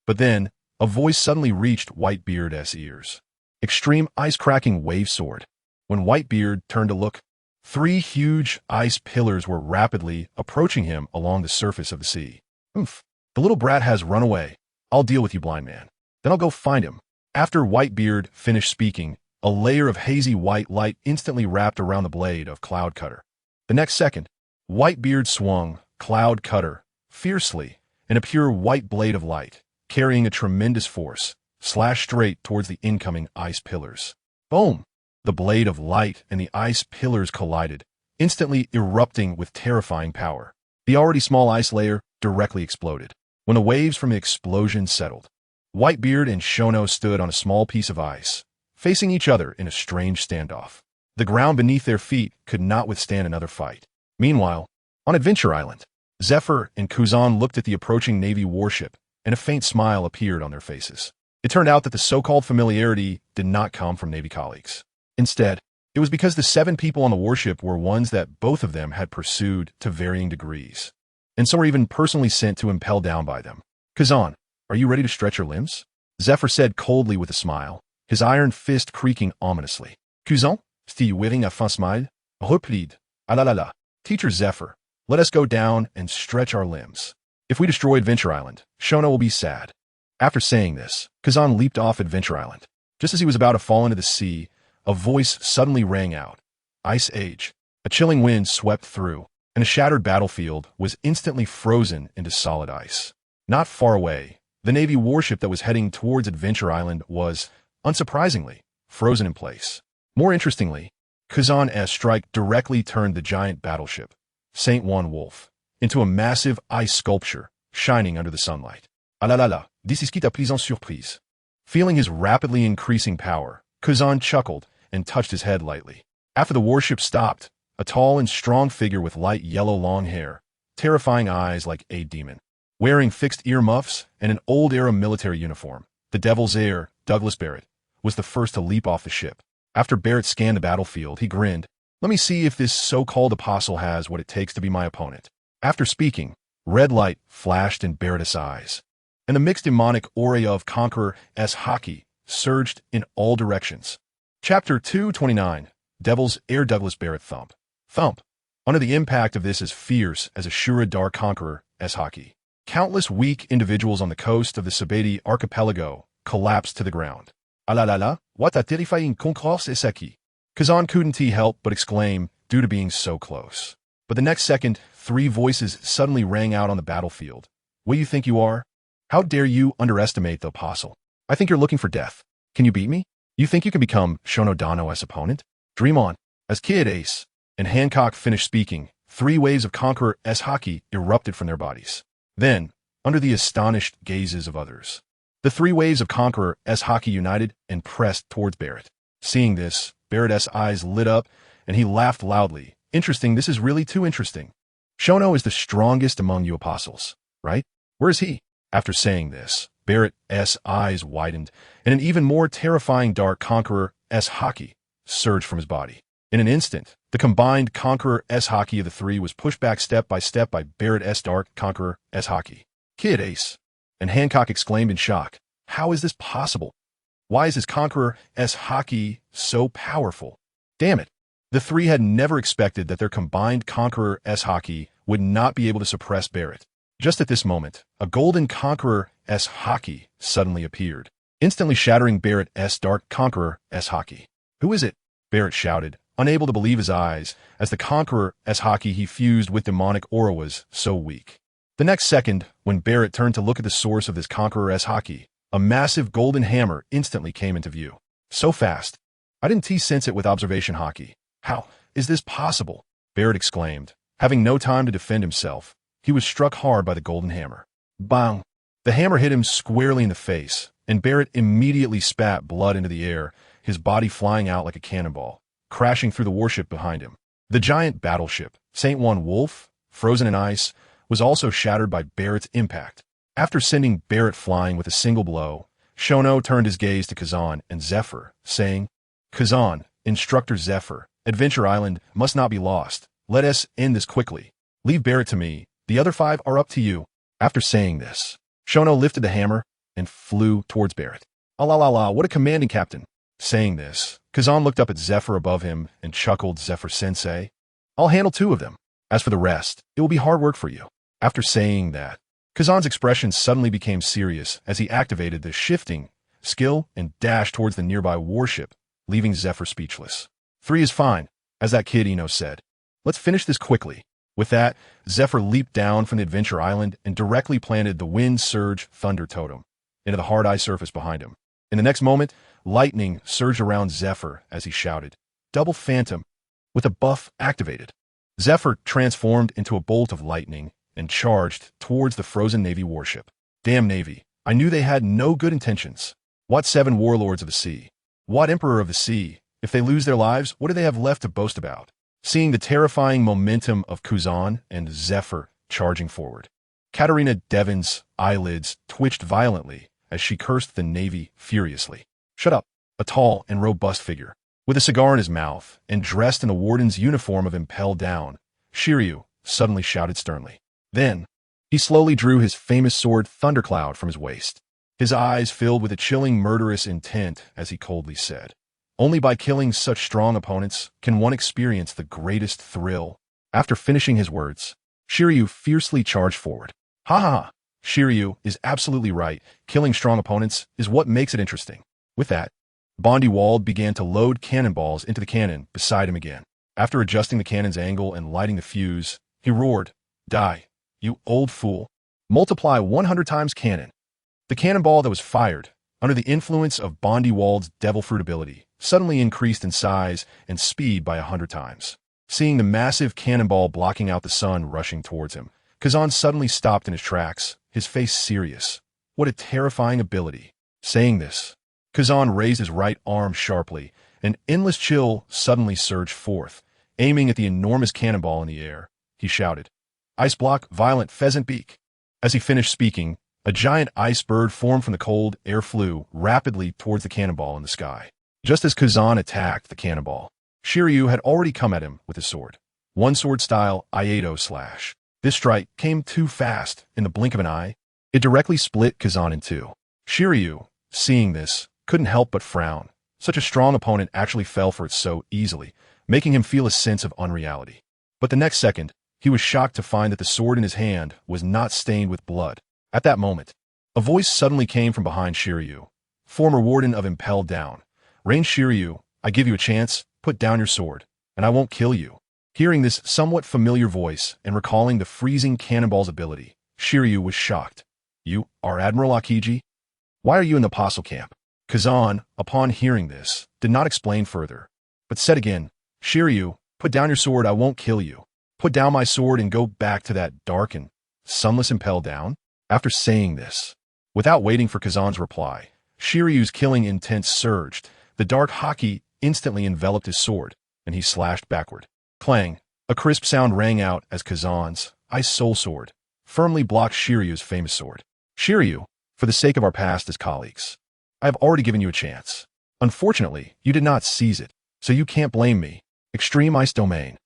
But then, a voice suddenly reached Whitebeard's ears. Extreme ice-cracking wave sword. When Whitebeard turned to look, 3 huge ice pillars were rapidly approaching him along the surface of the sea. Oomph. The little brat has run away. I'll deal with you, blind man. Then I'll go find him. After Whitebeard finished speaking, a layer of hazy white light instantly wrapped around the blade of Cloud Cutter. The next second, Whitebeard swung Cloud Cutter fiercely in a pure white blade of light, carrying a tremendous force, slashed straight towards the incoming ice pillars. Boom! The blade of light and the ice pillars collided, instantly erupting with terrifying power. The already small ice layer directly exploded. When the waves from the explosion settled, Whitebeard and Shono stood on a small piece of ice, facing each other in a strange standoff. The ground beneath their feet could not withstand another fight. Meanwhile, on Adventure Island, Zephyr and Kuzan looked at the approaching Navy warship, and a faint smile appeared on their faces. It turned out that the so-called familiarity did not come from Navy colleagues. Instead, it was because the 7 people on the warship were ones that both of them had pursued to varying degrees, and so were even personally sent to impel down by them. Kuzan, are you ready to stretch your limbs? Zephyr said coldly with a smile, his iron fist creaking ominously. Kuzan, est-tu wearing a fin smile? Replied. Ah la la la. Teacher Zephyr, let us go down and stretch our limbs. If we destroy Adventure Island, Shono will be sad. After saying this, Kuzan leaped off Adventure Island. Just as he was about to fall into the sea, a voice suddenly rang out. Ice Age. A chilling wind swept through, and a shattered battlefield was instantly frozen into solid ice. Not far away, the Navy warship that was heading towards Adventure Island was, unsurprisingly, frozen in place. More interestingly, Kuzan's strike directly turned the giant battleship, Saint Juan Wolf, into a massive ice sculpture shining under the sunlight. Ah la la la, this is kita pleasant surprise. Feeling his rapidly increasing power, Kuzan chuckled and touched his head lightly. After the warship stopped, a tall and strong figure with light yellow long hair, terrifying eyes like a demon, wearing fixed earmuffs and an old-era military uniform, the Devil's Heir, Douglas Barrett, was the first to leap off the ship. After Barrett scanned the battlefield, he grinned. Let me see if this so-called apostle has what it takes to be my opponent. After speaking, red light flashed in Barrett's eyes, and the mixed demonic aura of Conqueror's Haki surged in all directions. Chapter 229, Devil's Heir Douglas Barrett Thump. Thump. Under the impact of this as fierce as Ashura Dar Conqueror's Haki, countless weak individuals on the coast of the Sabeti archipelago collapsed to the ground. Ah la la la, what a terrifying concourse is Haki. Kazan couldn't help but exclaim due to being so close. But the next second, 3 voices suddenly rang out on the battlefield. What do you think you are? How dare you underestimate the apostle? I think you're looking for death. Can you beat me? You think you can become Shono Dano's opponent? Dream on. As Kid Ace and Hancock finished speaking, 3 waves of Conqueror's Haki erupted from their bodies. Then, under the astonished gazes of others, the 3 waves of Conqueror's Haki united and pressed towards Barrett. Seeing this, Barrett's eyes lit up, and he laughed loudly. Interesting, this is really too interesting. Shono is the strongest among you apostles, right? Where is he? After saying this, Barrett's eyes widened, and an even more terrifying dark Conqueror's Haki surged from his body. In an instant, the combined Conqueror's Haki of the 3 was pushed back step by Barrett's dark Conqueror's Haki. Kid Ace. And Hancock exclaimed in shock, how is this possible? Why is his Conqueror's Haki so powerful? Damn it. The 3 had never expected that their combined Conqueror's Haki would not be able to suppress Barrett. Just at this moment, a golden Conqueror's Haki suddenly appeared, instantly shattering Barrett's dark Conqueror's Haki. Who is it? Barrett shouted, unable to believe his eyes, as the Conqueror's Haki he fused with demonic aura was so weak. The next second, when Barrett turned to look at the source of this conqueror's haki, a massive golden hammer instantly came into view. So fast. I didn't sense it with observation haki. How is this possible? Barrett exclaimed. Having no time to defend himself, he was struck hard by the golden hammer. Bang! The hammer hit him squarely in the face, and Barrett immediately spat blood into the air, his body flying out like a cannonball, crashing through the warship behind him. The giant battleship, St. Juan Wolf, frozen in ice, was also shattered by Barrett's impact. After sending Barrett flying with a single blow, Shono turned his gaze to Kazan and Zephyr, saying, Kazan, Instructor Zephyr, Adventure Island must not be lost. Let us end this quickly. Leave Barrett to me. The other 5 are up to you. After saying this, Shono lifted the hammer and flew towards Barrett. La, what a commanding captain. Saying this, Kazan looked up at Zephyr above him and chuckled. Zephyr-sensei, I'll handle 2 of them. As for the rest, it will be hard work for you. After saying that, Kazan's expression suddenly became serious as he activated the shifting skill and dashed towards the nearby warship, leaving Zephyr speechless. 3 is fine, as that kid Ino said. Let's finish this quickly. With that, Zephyr leaped down from the Adventure Island and directly planted the Wind Surge Thunder Totem into the hard ice surface behind him. In the next moment, lightning surged around Zephyr as he shouted, Double Phantom, with a buff activated. Zephyr transformed into a bolt of lightning and charged towards the frozen Navy warship. Damn Navy, I knew they had no good intentions. What 7 warlords of the sea? What Emperor of the Sea? If they lose their lives, what do they have left to boast about? Seeing the terrifying momentum of Kazan and Zephyr charging forward, Katarina Devon's eyelids twitched violently as she cursed the Navy furiously. Shut up, a tall and robust figure, with a cigar in his mouth and dressed in the warden's uniform of impelled down, Shiryu suddenly shouted sternly. Then, he slowly drew his famous sword Thundercloud from his waist. His eyes filled with a chilling murderous intent as he coldly said, Only by killing such strong opponents can one experience the greatest thrill. After finishing his words, Shiryu fiercely charged forward. Ha ha ha! Shiryu is absolutely right. Killing strong opponents is what makes it interesting. With that, Bondi Wald began to load cannonballs into the cannon beside him again. After adjusting the cannon's angle and lighting the fuse, he roared, Die, you old fool. Multiply 100 times cannon. The cannonball that was fired, under the influence of Bondi Wald's devil fruit ability, suddenly increased in size and speed by 100 times. Seeing the massive cannonball blocking out the sun rushing towards him, Kazan suddenly stopped in his tracks, his face serious. What a terrifying ability. Saying this, Kazan raised his right arm sharply, and endless chill suddenly surged forth. Aiming at the enormous cannonball in the air, he shouted, Ice block, violent pheasant beak. As he finished speaking, a giant ice bird formed from the cold air flew rapidly towards the cannonball in the sky. Just as Kazan attacked the cannonball, Shiryu had already come at him with his sword. One sword style Iato slash. This strike came too fast. In the blink of an eye, it directly split Kazan in 2. Shiryu, seeing this, couldn't help but frown. Such a strong opponent actually fell for it so easily, making him feel a sense of unreality. But the next second, he was shocked to find that the sword in his hand was not stained with blood. At that moment, a voice suddenly came from behind Shiryu. Former warden of Impelled Down. Rain Shiryu, I give you a chance, put down your sword, and I won't kill you. Hearing this somewhat familiar voice and recalling the freezing cannonball's ability, Shiryu was shocked. You are Admiral Akiji? Why are you in the apostle camp? Kazan, upon hearing this, did not explain further, but said again, Shiryu, put down your sword, I won't kill you. Put down my sword and go back to that dark and sunless Impelled Down. After saying this, without waiting for Kazan's reply, Shiryu's killing intent surged. The dark haki instantly enveloped his sword, and he slashed backward. Clang! A crisp sound rang out as Kazan's Ice Soul Sword firmly blocked Shiryu's famous sword. Shiryu, for the sake of our past as colleagues, I have already given you a chance. Unfortunately, you did not seize it, so you can't blame me. Extreme Ice Domain.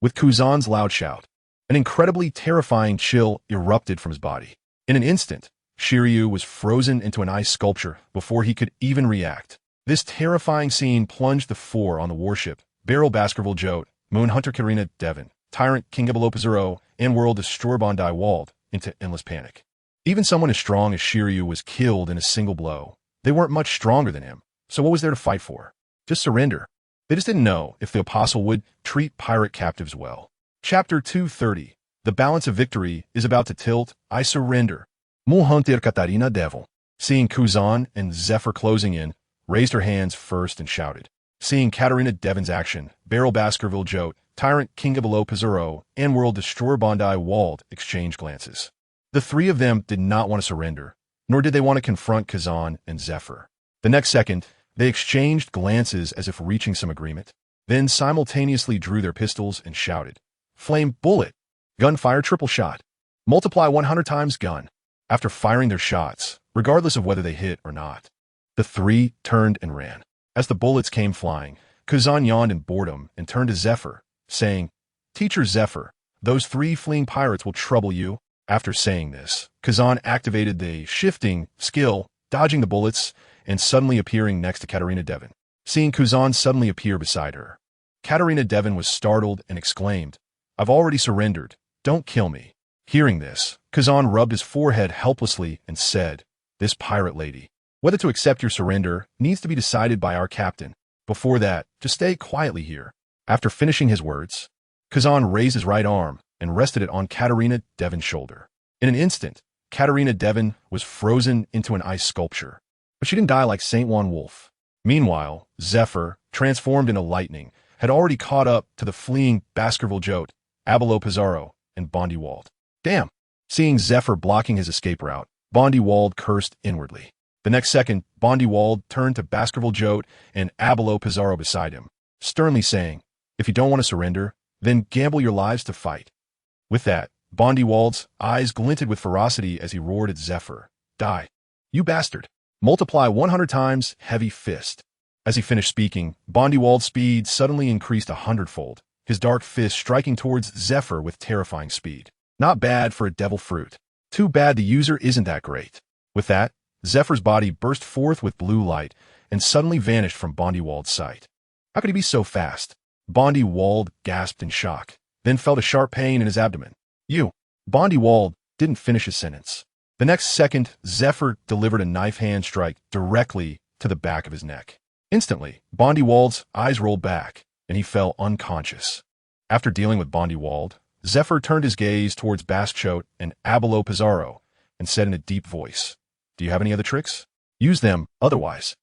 With Kazan's loud shout, an incredibly terrifying chill erupted from his body. In an instant, Shiryu was frozen into an ice sculpture before he could even react. This terrifying scene plunged the 4 on the warship, Beryl Baskerville Jote, Moon Hunter Karina Devon, Tyrant King Abelopazuro, and World Destroyer Bondi Wald into endless panic. Even someone as strong as Shiryu was killed in a single blow. They weren't much stronger than him, so what was there to fight for? Just surrender. They just didn't know if the apostle would treat pirate captives well. Chapter 230, The balance of victory is about to tilt. I surrender. Mulhunter Katarina Devil. Seeing Kuzan and Zephyr closing in, raised her hands first and shouted. Seeing Katarina Devon's action, Beryl Baskerville Jote, Tyrant King of Below Pizarro, and World Destroyer Bondi Wald exchanged glances. The three of them did not want to surrender, nor did they want to confront Kazan and Zephyr. The next second, they exchanged glances as if reaching some agreement, then simultaneously drew their pistols and shouted, "Flame bullet! Gunfire triple shot! Multiply 100 times gun!" After firing their shots, regardless of whether they hit or not, the three turned and ran. As the bullets came flying, Kazan yawned in boredom and turned to Zephyr, saying, "Teacher Zephyr, those three fleeing pirates will trouble you." After saying this, Kazan activated the shifting skill, dodging the bullets and suddenly appearing next to Katarina Devon. Seeing Kazan suddenly appear beside her, Katarina Devon was startled and exclaimed, "I've already surrendered. Don't kill me." Hearing this, Kazan rubbed his forehead helplessly and said, "This pirate lady, whether to accept your surrender needs to be decided by our captain. Before that, just stay quietly here." After finishing his words, Kazan raised his right arm and rested it on Katarina Devon's shoulder. In an instant, Katarina Devon was frozen into an ice sculpture, but she didn't die like Saint Juan Wolf. Meanwhile, Zephyr, transformed into lightning, had already caught up to the fleeing Baskerville Jote, Abelo Pizarro, and Bondi Wald. Damn! Seeing Zephyr blocking his escape route, Bondi Wald cursed inwardly. The next second, Bondi Wald turned to Baskerville Jote and Abelo Pizarro beside him, sternly saying, "If you don't want to surrender, then gamble your lives to fight." With that, Bondi Wald's eyes glinted with ferocity as he roared at Zephyr, "Die, you bastard! Multiply 100 times heavy fist." As he finished speaking, Bondi Wald's speed suddenly increased 100-fold, his dark fist striking towards Zephyr with terrifying speed. Not bad for a devil fruit. Too bad the user isn't that great. With that, Zephyr's body burst forth with blue light and suddenly vanished from Bondi Wald's sight. How could he be so fast? Bondi Wald gasped in shock, then felt a sharp pain in his abdomen. Bondi Wald didn't finish his sentence. The next second, Zephyr delivered a knife hand strike directly to the back of his neck. Instantly, Bondi Wald's eyes rolled back, and he fell unconscious. After dealing with Bondi Wald, Zephyr turned his gaze towards Baschote and Abelo Pizarro and said in a deep voice, "Do you have any other tricks? Use them, otherwise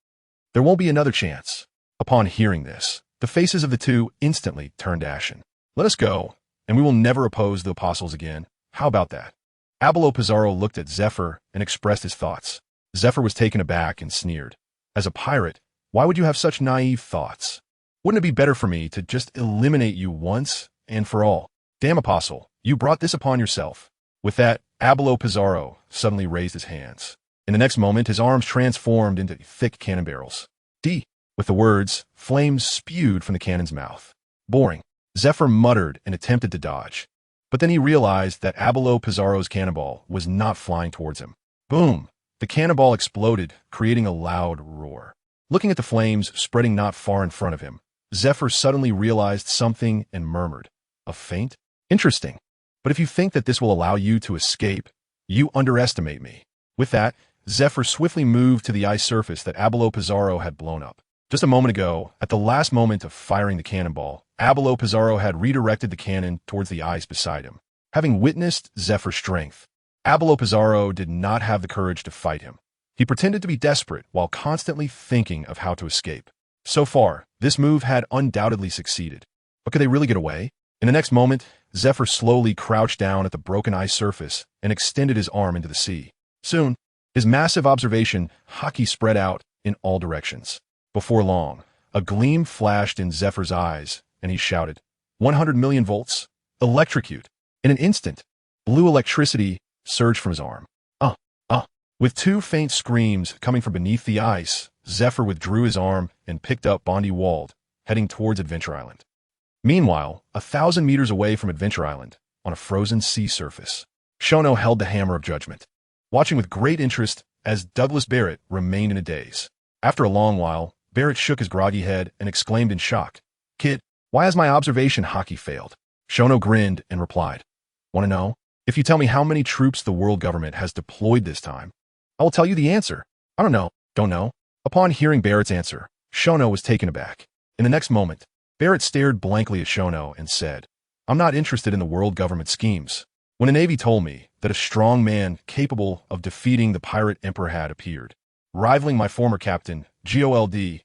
there won't be another chance." Upon hearing this, the faces of the two instantly turned ashen. "Let us go, and we will never oppose the apostles again. How about that?" Abelo Pizarro looked at Zephyr and expressed his thoughts. Zephyr was taken aback and sneered. "As a pirate, why would you have such naive thoughts? Wouldn't it be better for me to just eliminate you once and for all? Damn apostle, you brought this upon yourself." With that, Abelo Pizarro suddenly raised his hands. In the next moment, his arms transformed into thick cannon barrels. With the words, flames spewed from the cannon's mouth. Boring. Zephyr muttered and attempted to dodge. But then he realized that Abelo Pizarro's cannonball was not flying towards him. Boom! The cannonball exploded, creating a loud roar. Looking at the flames spreading not far in front of him, Zephyr suddenly realized something and murmured, "A feint? Interesting. But if you think that this will allow you to escape, you underestimate me." With that, Zephyr swiftly moved to the ice surface that Abelo Pizarro had blown up. Just a moment ago, at the last moment of firing the cannonball, Abelo Pizarro had redirected the cannon towards the ice beside him. Having witnessed Zephyr's strength, Abelo Pizarro did not have the courage to fight him. He pretended to be desperate while constantly thinking of how to escape. So far, this move had undoubtedly succeeded. But could they really get away? In the next moment, Zephyr slowly crouched down at the broken ice surface and extended his arm into the sea. Soon, his massive observation hockey spread out in all directions. Before long, a gleam flashed in Zephyr's eyes, and he shouted, 100 million volts, electrocute. In an instant, blue electricity surged from his arm. With two faint screams coming from beneath the ice, Zephyr withdrew his arm and picked up Bondi Wald, heading towards Adventure Island. Meanwhile, 1,000 meters away from Adventure Island, on a frozen sea surface, Shono held the hammer of judgment, watching with great interest as Douglas Barrett remained in a daze. After a long while, Barrett shook his groggy head and exclaimed in shock, "Kid, why has my observation hockey failed?" Shono grinned and replied, "Want to know? If you tell me how many troops the world government has deployed this time, I will tell you the answer. I don't know. Upon hearing Barrett's answer, Shono was taken aback. In the next moment, Barrett stared blankly at Shono and said, "I'm not interested in the world government schemes. when the Navy told me that a strong man capable of defeating the pirate emperor had appeared, rivaling my former captain, GOLD,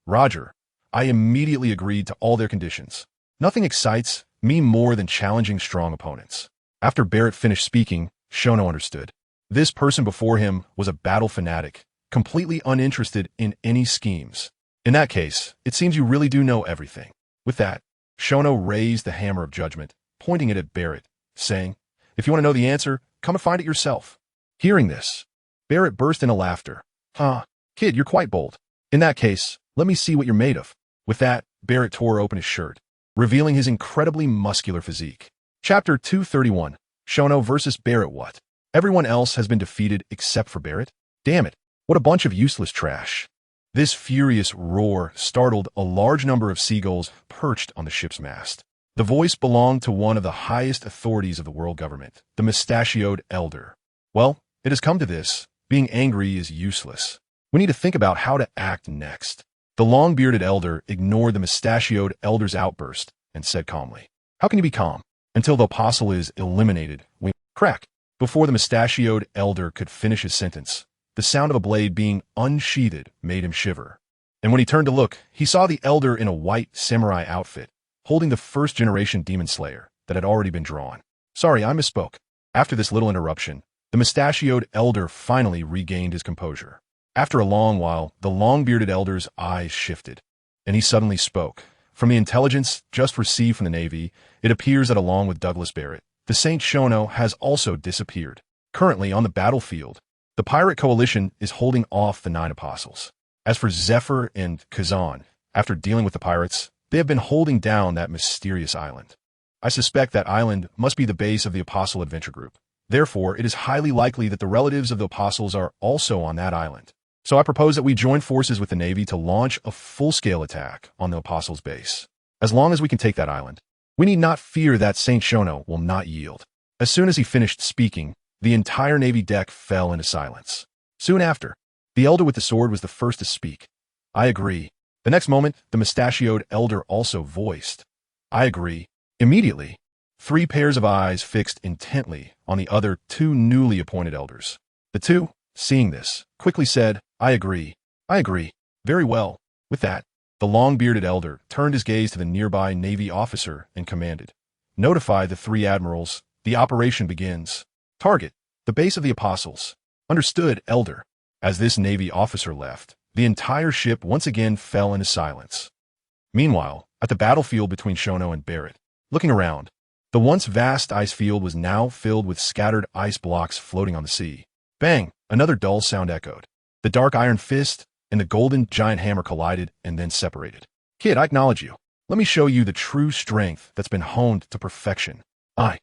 Roger, I immediately agreed to all their conditions. Nothing excites me more than challenging strong opponents. After Barrett finished speaking, Shono understood. This person before him was a battle fanatic, completely uninterested in any schemes. In that case, it seems you really do know everything. With that, Shono raised the hammer of judgment, pointing it at Barrett, saying, "If you want to know the answer, come and find it yourself." Hearing this, Barrett burst into laughter. "Huh, kid, you're quite bold. In that case, let me see what you're made of." With that, Barrett tore open his shirt, revealing his incredibly muscular physique. Chapter 231, Shono versus Barrett. What? Everyone else has been defeated except for Barrett? Damn it, what a bunch of useless trash. This furious roar startled a large number of seagulls perched on the ship's mast. The voice belonged to one of the highest authorities of the world government, the mustachioed elder. Well, it has come to this. Being angry is useless. We need to think about how to act next. The long-bearded elder ignored the mustachioed elder's outburst and said calmly, "How can you be calm? Until the apostle is eliminated, we crack." Before the mustachioed elder could finish his sentence, the sound of a blade being unsheathed made him shiver. And when he turned to look, he saw the elder in a white samurai outfit, holding the first-generation demon slayer that had already been drawn. Sorry, I misspoke. After this little interruption, the mustachioed elder finally regained his composure. After a long while, the long-bearded elder's eyes shifted, and he suddenly spoke. From the intelligence just received from the Navy, it appears that along with Douglas Barrett, the Saint Shono has also disappeared. Currently on the battlefield, the pirate coalition is holding off the 9 apostles. As for Zephyr and Kazan, after dealing with the pirates, they have been holding down that mysterious island. I suspect that island must be the base of the Apostle Adventure Group. Therefore, it is highly likely that the relatives of the apostles are also on that island. So I propose that we join forces with the Navy to launch a full-scale attack on the apostles' base. As long as we can take that island, we need not fear that Saint Shono will not yield. As soon as he finished speaking, the entire Navy deck fell into silence. Soon after, the elder with the sword was the first to speak. "I agree." The next moment, the mustachioed elder also voiced, "I agree." Immediately, 3 pairs of eyes fixed intently on the other 2 newly appointed elders. The 2, seeing this, quickly said, "I agree. I agree. Very well." With that, the long-bearded elder turned his gaze to the nearby Navy officer and commanded, "Notify the 3 admirals. The operation begins. Target, the base of the apostles." "Understood, elder." As this Navy officer left, the entire ship once again fell into silence. Meanwhile, at the battlefield between Shono and Barrett, looking around, the once vast ice field was now filled with scattered ice blocks floating on the sea. Bang! Another dull sound echoed. The dark iron fist and the golden giant hammer collided and then separated. "Kid, I acknowledge you. Let me show you the true strength that's been honed to perfection. I,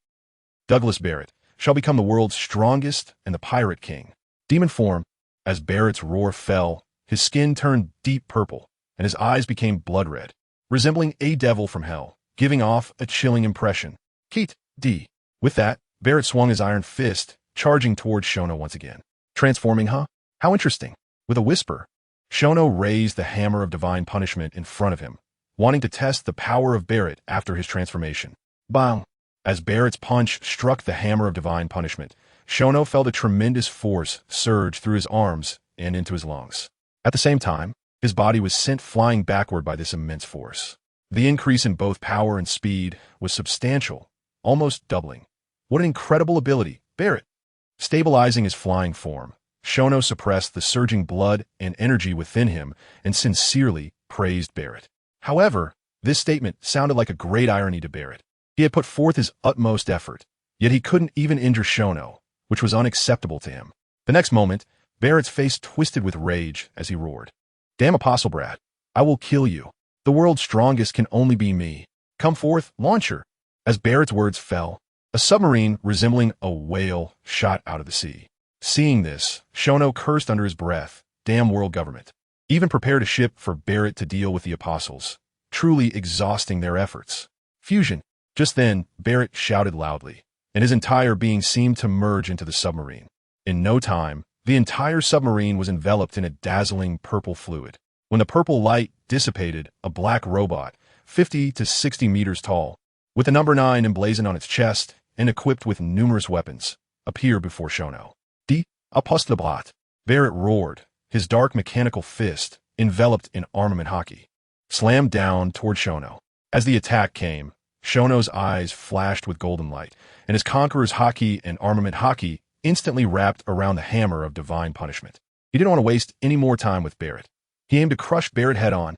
Douglas Barrett, shall become the world's strongest and the pirate king." Demon form. As Barrett's roar fell, his skin turned deep purple and his eyes became blood red, resembling a devil from hell, giving off a chilling impression. Keet, D. With that, Barrett swung his iron fist, charging towards Shono once again. "Transforming, huh? How interesting." With a whisper, Shono raised the hammer of divine punishment in front of him, wanting to test the power of Barrett after his transformation. Bang! As Barrett's punch struck the hammer of divine punishment, Shono felt a tremendous force surge through his arms and into his lungs. At the same time, his body was sent flying backward by this immense force. The increase in both power and speed was substantial, almost doubling. What an incredible ability, Barrett! Stabilizing his flying form, Shono suppressed the surging blood and energy within him and sincerely praised Barrett. However, this statement sounded like a great irony to Barrett. He had put forth his utmost effort, yet he couldn't even injure Shono, which was unacceptable to him. The next moment, Barrett's face twisted with rage as he roared, "Damn Apostle Brad, I will kill you. The world's strongest can only be me. Come forth, launcher." As Barrett's words fell, a submarine resembling a whale shot out of the sea. Seeing this, Shono cursed under his breath, "Damn world government." Even prepared a ship for Barrett to deal with the apostles, truly exhausting their efforts. Fusion. Just then, Barrett shouted loudly, and his entire being seemed to merge into the submarine. In no time, the entire submarine was enveloped in a dazzling purple fluid. When the purple light dissipated, a black robot, 50 to 60 meters tall, with the number 9 emblazoned on its chest, and equipped with numerous weapons, appear before Shono. Die Apostelblatt. Barrett roared, his dark mechanical fist, enveloped in armament hockey, slammed down toward Shono. As the attack came, Shono's eyes flashed with golden light, and his conqueror's hockey and armament hockey instantly wrapped around the hammer of divine punishment. He didn't want to waste any more time with Barrett. He aimed to crush Barrett head-on.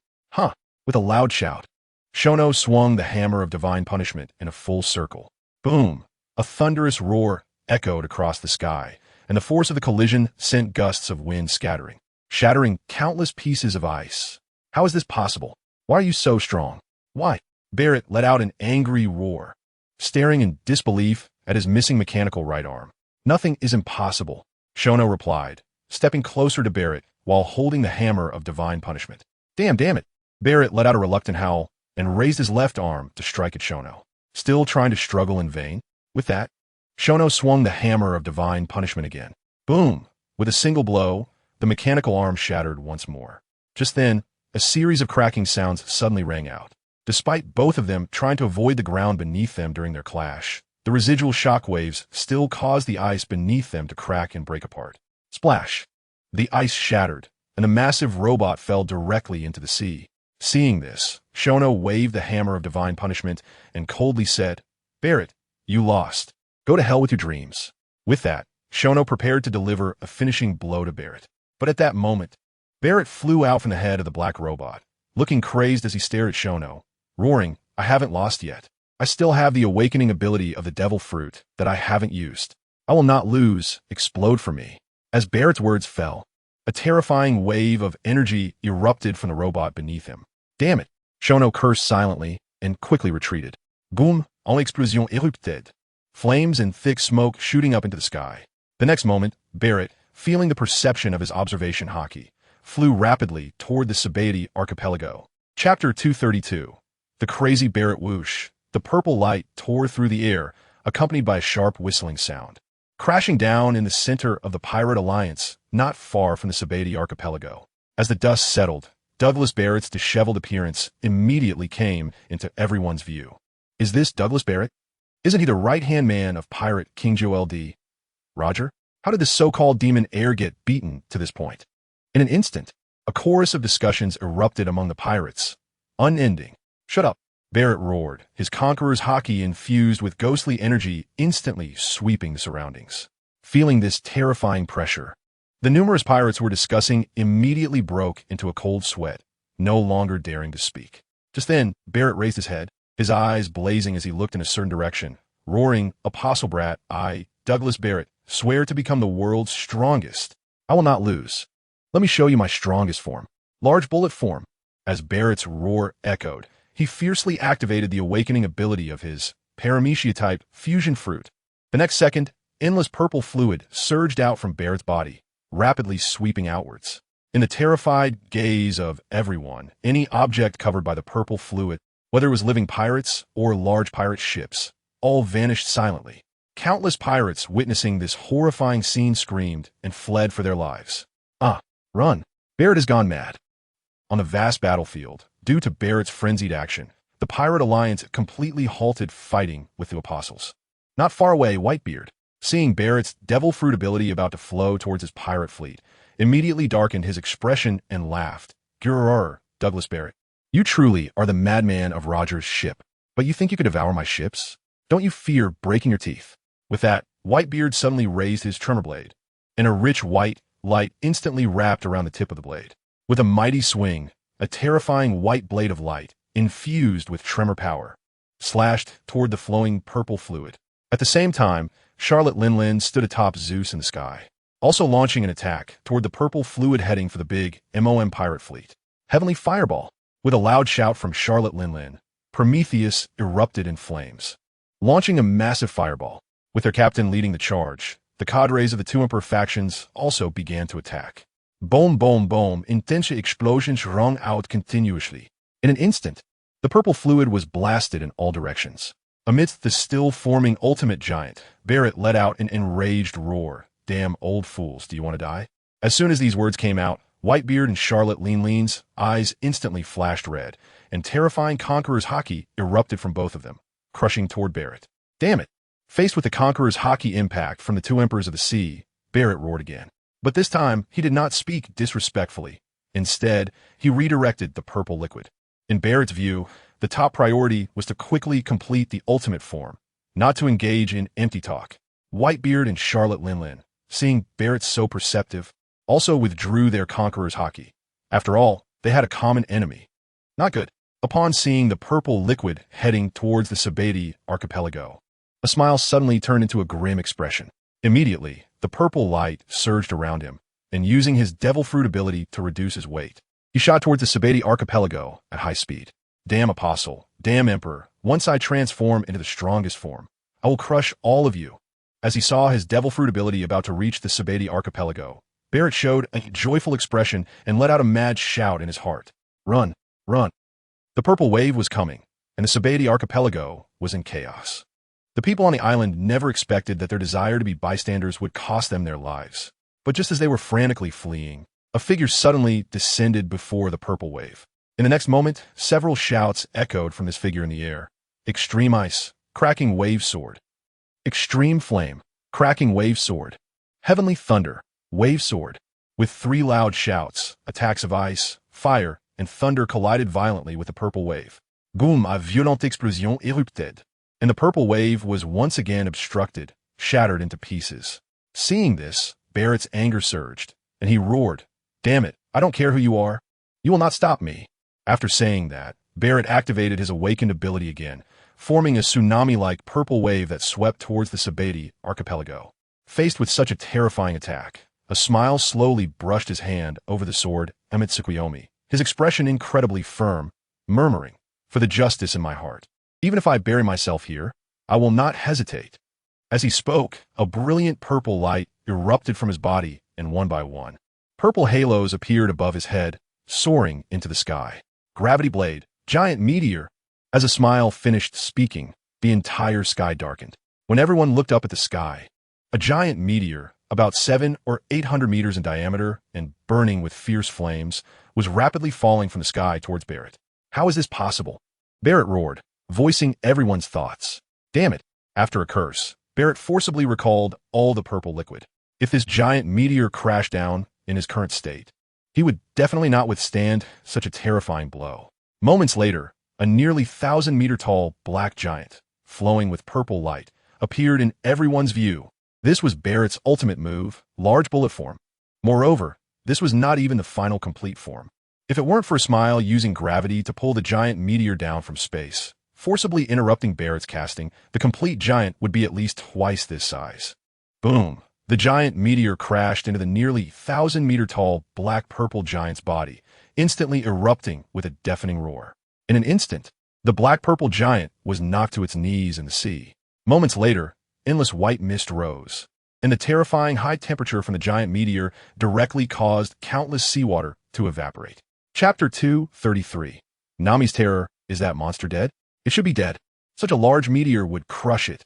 With a loud shout, Shono swung the hammer of divine punishment in a full circle. Boom! A thunderous roar echoed across the sky, and the force of the collision sent gusts of wind scattering, shattering countless pieces of ice. How is this possible? Why are you so strong? Why? Barrett let out an angry roar, staring in disbelief at his missing mechanical right arm. Nothing is impossible, Shono replied, stepping closer to Barrett while holding the hammer of divine punishment. Damn it! Barrett let out a reluctant howl and raised his left arm to strike at Shono, still trying to struggle in vain. With that, Shono swung the hammer of divine punishment again. Boom! With a single blow, the mechanical arm shattered once more. Just then, a series of cracking sounds suddenly rang out. Despite both of them trying to avoid the ground beneath them during their clash, the residual shock waves still caused the ice beneath them to crack and break apart. Splash! The ice shattered, and the massive robot fell directly into the sea. Seeing this, Shono waved the hammer of divine punishment and coldly said, Barrett, you lost. Go to hell with your dreams. With that, Shono prepared to deliver a finishing blow to Barrett. But at that moment, Barrett flew out from the head of the black robot, looking crazed as he stared at Shono, roaring, I haven't lost yet. I still have the awakening ability of the devil fruit that I haven't used. I will not lose, explode for me. As Barrett's words fell, a terrifying wave of energy erupted from the robot beneath him. Damn it! Shono cursed silently and quickly retreated. Boom! En explosion érupted. Flames and thick smoke shooting up into the sky. The next moment, Barrett, feeling the perception of his observation hockey, flew rapidly toward the Sabaody archipelago. Chapter 232. The crazy Barrett whoosh. The purple light tore through the air, accompanied by a sharp whistling sound, crashing down in the center of the Pirate Alliance, not far from the Sabaody archipelago. As the dust settled, Douglas Barrett's disheveled appearance immediately came into everyone's view. Is this Douglas Barrett? Isn't he the right-hand man of pirate King Joel D. Roger? How did the so-called demon heir get beaten to this point? In an instant, a chorus of discussions erupted among the pirates, unending. Shut up, Barrett roared, his conqueror's hockey infused with ghostly energy instantly sweeping the surroundings. Feeling this terrifying pressure, the numerous pirates were discussing immediately broke into a cold sweat, no longer daring to speak. Just then, Barrett raised his head, his eyes blazing as he looked in a certain direction, roaring, Apostle Brat, I, Douglas Barrett, swear to become the world's strongest. I will not lose. Let me show you my strongest form. Large bullet form. As Barrett's roar echoed, he fiercely activated the awakening ability of his Paramecia-type fusion fruit. The next second, endless purple fluid surged out from Barrett's body, rapidly sweeping outwards. In the terrified gaze of everyone, any object covered by the purple fluid, whether it was living pirates or large pirate ships, all vanished silently. Countless pirates witnessing this horrifying scene screamed and fled for their lives. Run! Barrett has gone mad. On the vast battlefield, due to Barrett's frenzied action, the Pirate Alliance completely halted fighting with the Apostles. Not far away, Whitebeard, seeing Barrett's devil fruit ability about to flow towards his pirate fleet, immediately darkened his expression and laughed. Grrr, Douglas Barrett. You truly are the madman of Roger's ship. But you think you could devour my ships? Don't you fear breaking your teeth? With that, Whitebeard suddenly raised his tremor blade, and a rich white light instantly wrapped around the tip of the blade. With a mighty swing, a terrifying white blade of light, infused with tremor power, slashed toward the flowing purple fluid. At the same time, Charlotte Linlin stood atop Zeus in the sky, also launching an attack toward the purple fluid heading for the big MOM pirate fleet. Heavenly Fireball! With a loud shout from Charlotte Linlin, Prometheus erupted in flames, launching a massive fireball. With their captain leading the charge, the cadres of the two Emperor factions also began to attack. Boom, boom, boom, intense explosions rung out continuously. In an instant, the purple fluid was blasted in all directions. Amidst the still-forming ultimate giant, Barrett let out an enraged roar. Damn old fools, do you want to die? As soon as these words came out, Whitebeard and Charlotte Linlin's eyes instantly flashed red, and terrifying Conqueror's hockey erupted from both of them, crushing toward Barrett. Damn it! Faced with the Conqueror's hockey impact from the two Emperors of the Sea, Barrett roared again. But this time, he did not speak disrespectfully. Instead, he redirected the purple liquid. In Barrett's view, the top priority was to quickly complete the ultimate form, not to engage in empty talk. Whitebeard and Charlotte Linlin, seeing Barrett so perceptive, also withdrew their Conqueror's hockey. After all, they had a common enemy. Not good. Upon seeing the purple liquid heading towards the Sabeti archipelago, a smile suddenly turned into a grim expression. Immediately, the purple light surged around him, and using his devil fruit ability to reduce his weight, he shot towards the Sabeti archipelago at high speed. Damn Apostle, damn Emperor, once I transform into the strongest form, I will crush all of you. As he saw his devil fruit ability about to reach the Sabeti archipelago, Barrett showed a joyful expression and let out a mad shout in his heart. Run, run. The purple wave was coming, and the Sabeti archipelago was in chaos. The people on the island never expected that their desire to be bystanders would cost them their lives. But just as they were frantically fleeing, a figure suddenly descended before the purple wave. In the next moment, several shouts echoed from this figure in the air. Extreme ice, cracking wave sword. Extreme flame, cracking wave sword. Heavenly thunder, wave sword. With three loud shouts, attacks of ice, fire, and thunder collided violently with the purple wave. Boum, a violente explosion érupted. And the purple wave was once again obstructed, shattered into pieces. Seeing this, Barrett's anger surged, and he roared, Damn it, I don't care who you are. You will not stop me. After saying that, Barrett activated his awakened ability again, forming a tsunami-like purple wave that swept towards the Sabeti archipelago. Faced with such a terrifying attack, a smile slowly brushed his hand over the sword Emitsukuyomi, his expression incredibly firm, murmuring, For the justice in my heart. Even if I bury myself here, I will not hesitate. As he spoke, a brilliant purple light erupted from his body, and one by one, purple halos appeared above his head, soaring into the sky. Gravity blade, giant meteor. As a smile finished speaking, the entire sky darkened. When everyone looked up at the sky, a giant meteor, about 700 or 800 meters in diameter and burning with fierce flames, was rapidly falling from the sky towards Barrett. How is this possible? Barrett roared, voicing everyone's thoughts. Damn it. After a curse, Barrett forcibly recalled all the purple liquid. If this giant meteor crashed down in his current state, he would definitely not withstand such a terrifying blow. Moments later, a nearly 1,000-meter-tall black giant, flowing with purple light, appeared in everyone's view. This was Barrett's ultimate move, large bullet form. Moreover, this was not even the final complete form. If it weren't for a smile using gravity to pull the giant meteor down from space, forcibly interrupting Barrett's casting, the complete giant would be at least twice this size. Boom! The giant meteor crashed into the nearly 1,000-meter-tall black-purple giant's body, instantly erupting with a deafening roar. In an instant, the black-purple giant was knocked to its knees in the sea. Moments later, endless white mist rose, and the terrifying high temperature from the giant meteor directly caused countless seawater to evaporate. Chapter 233. Nami's terror. Is that monster dead? It should be dead. Such a large meteor would crush it.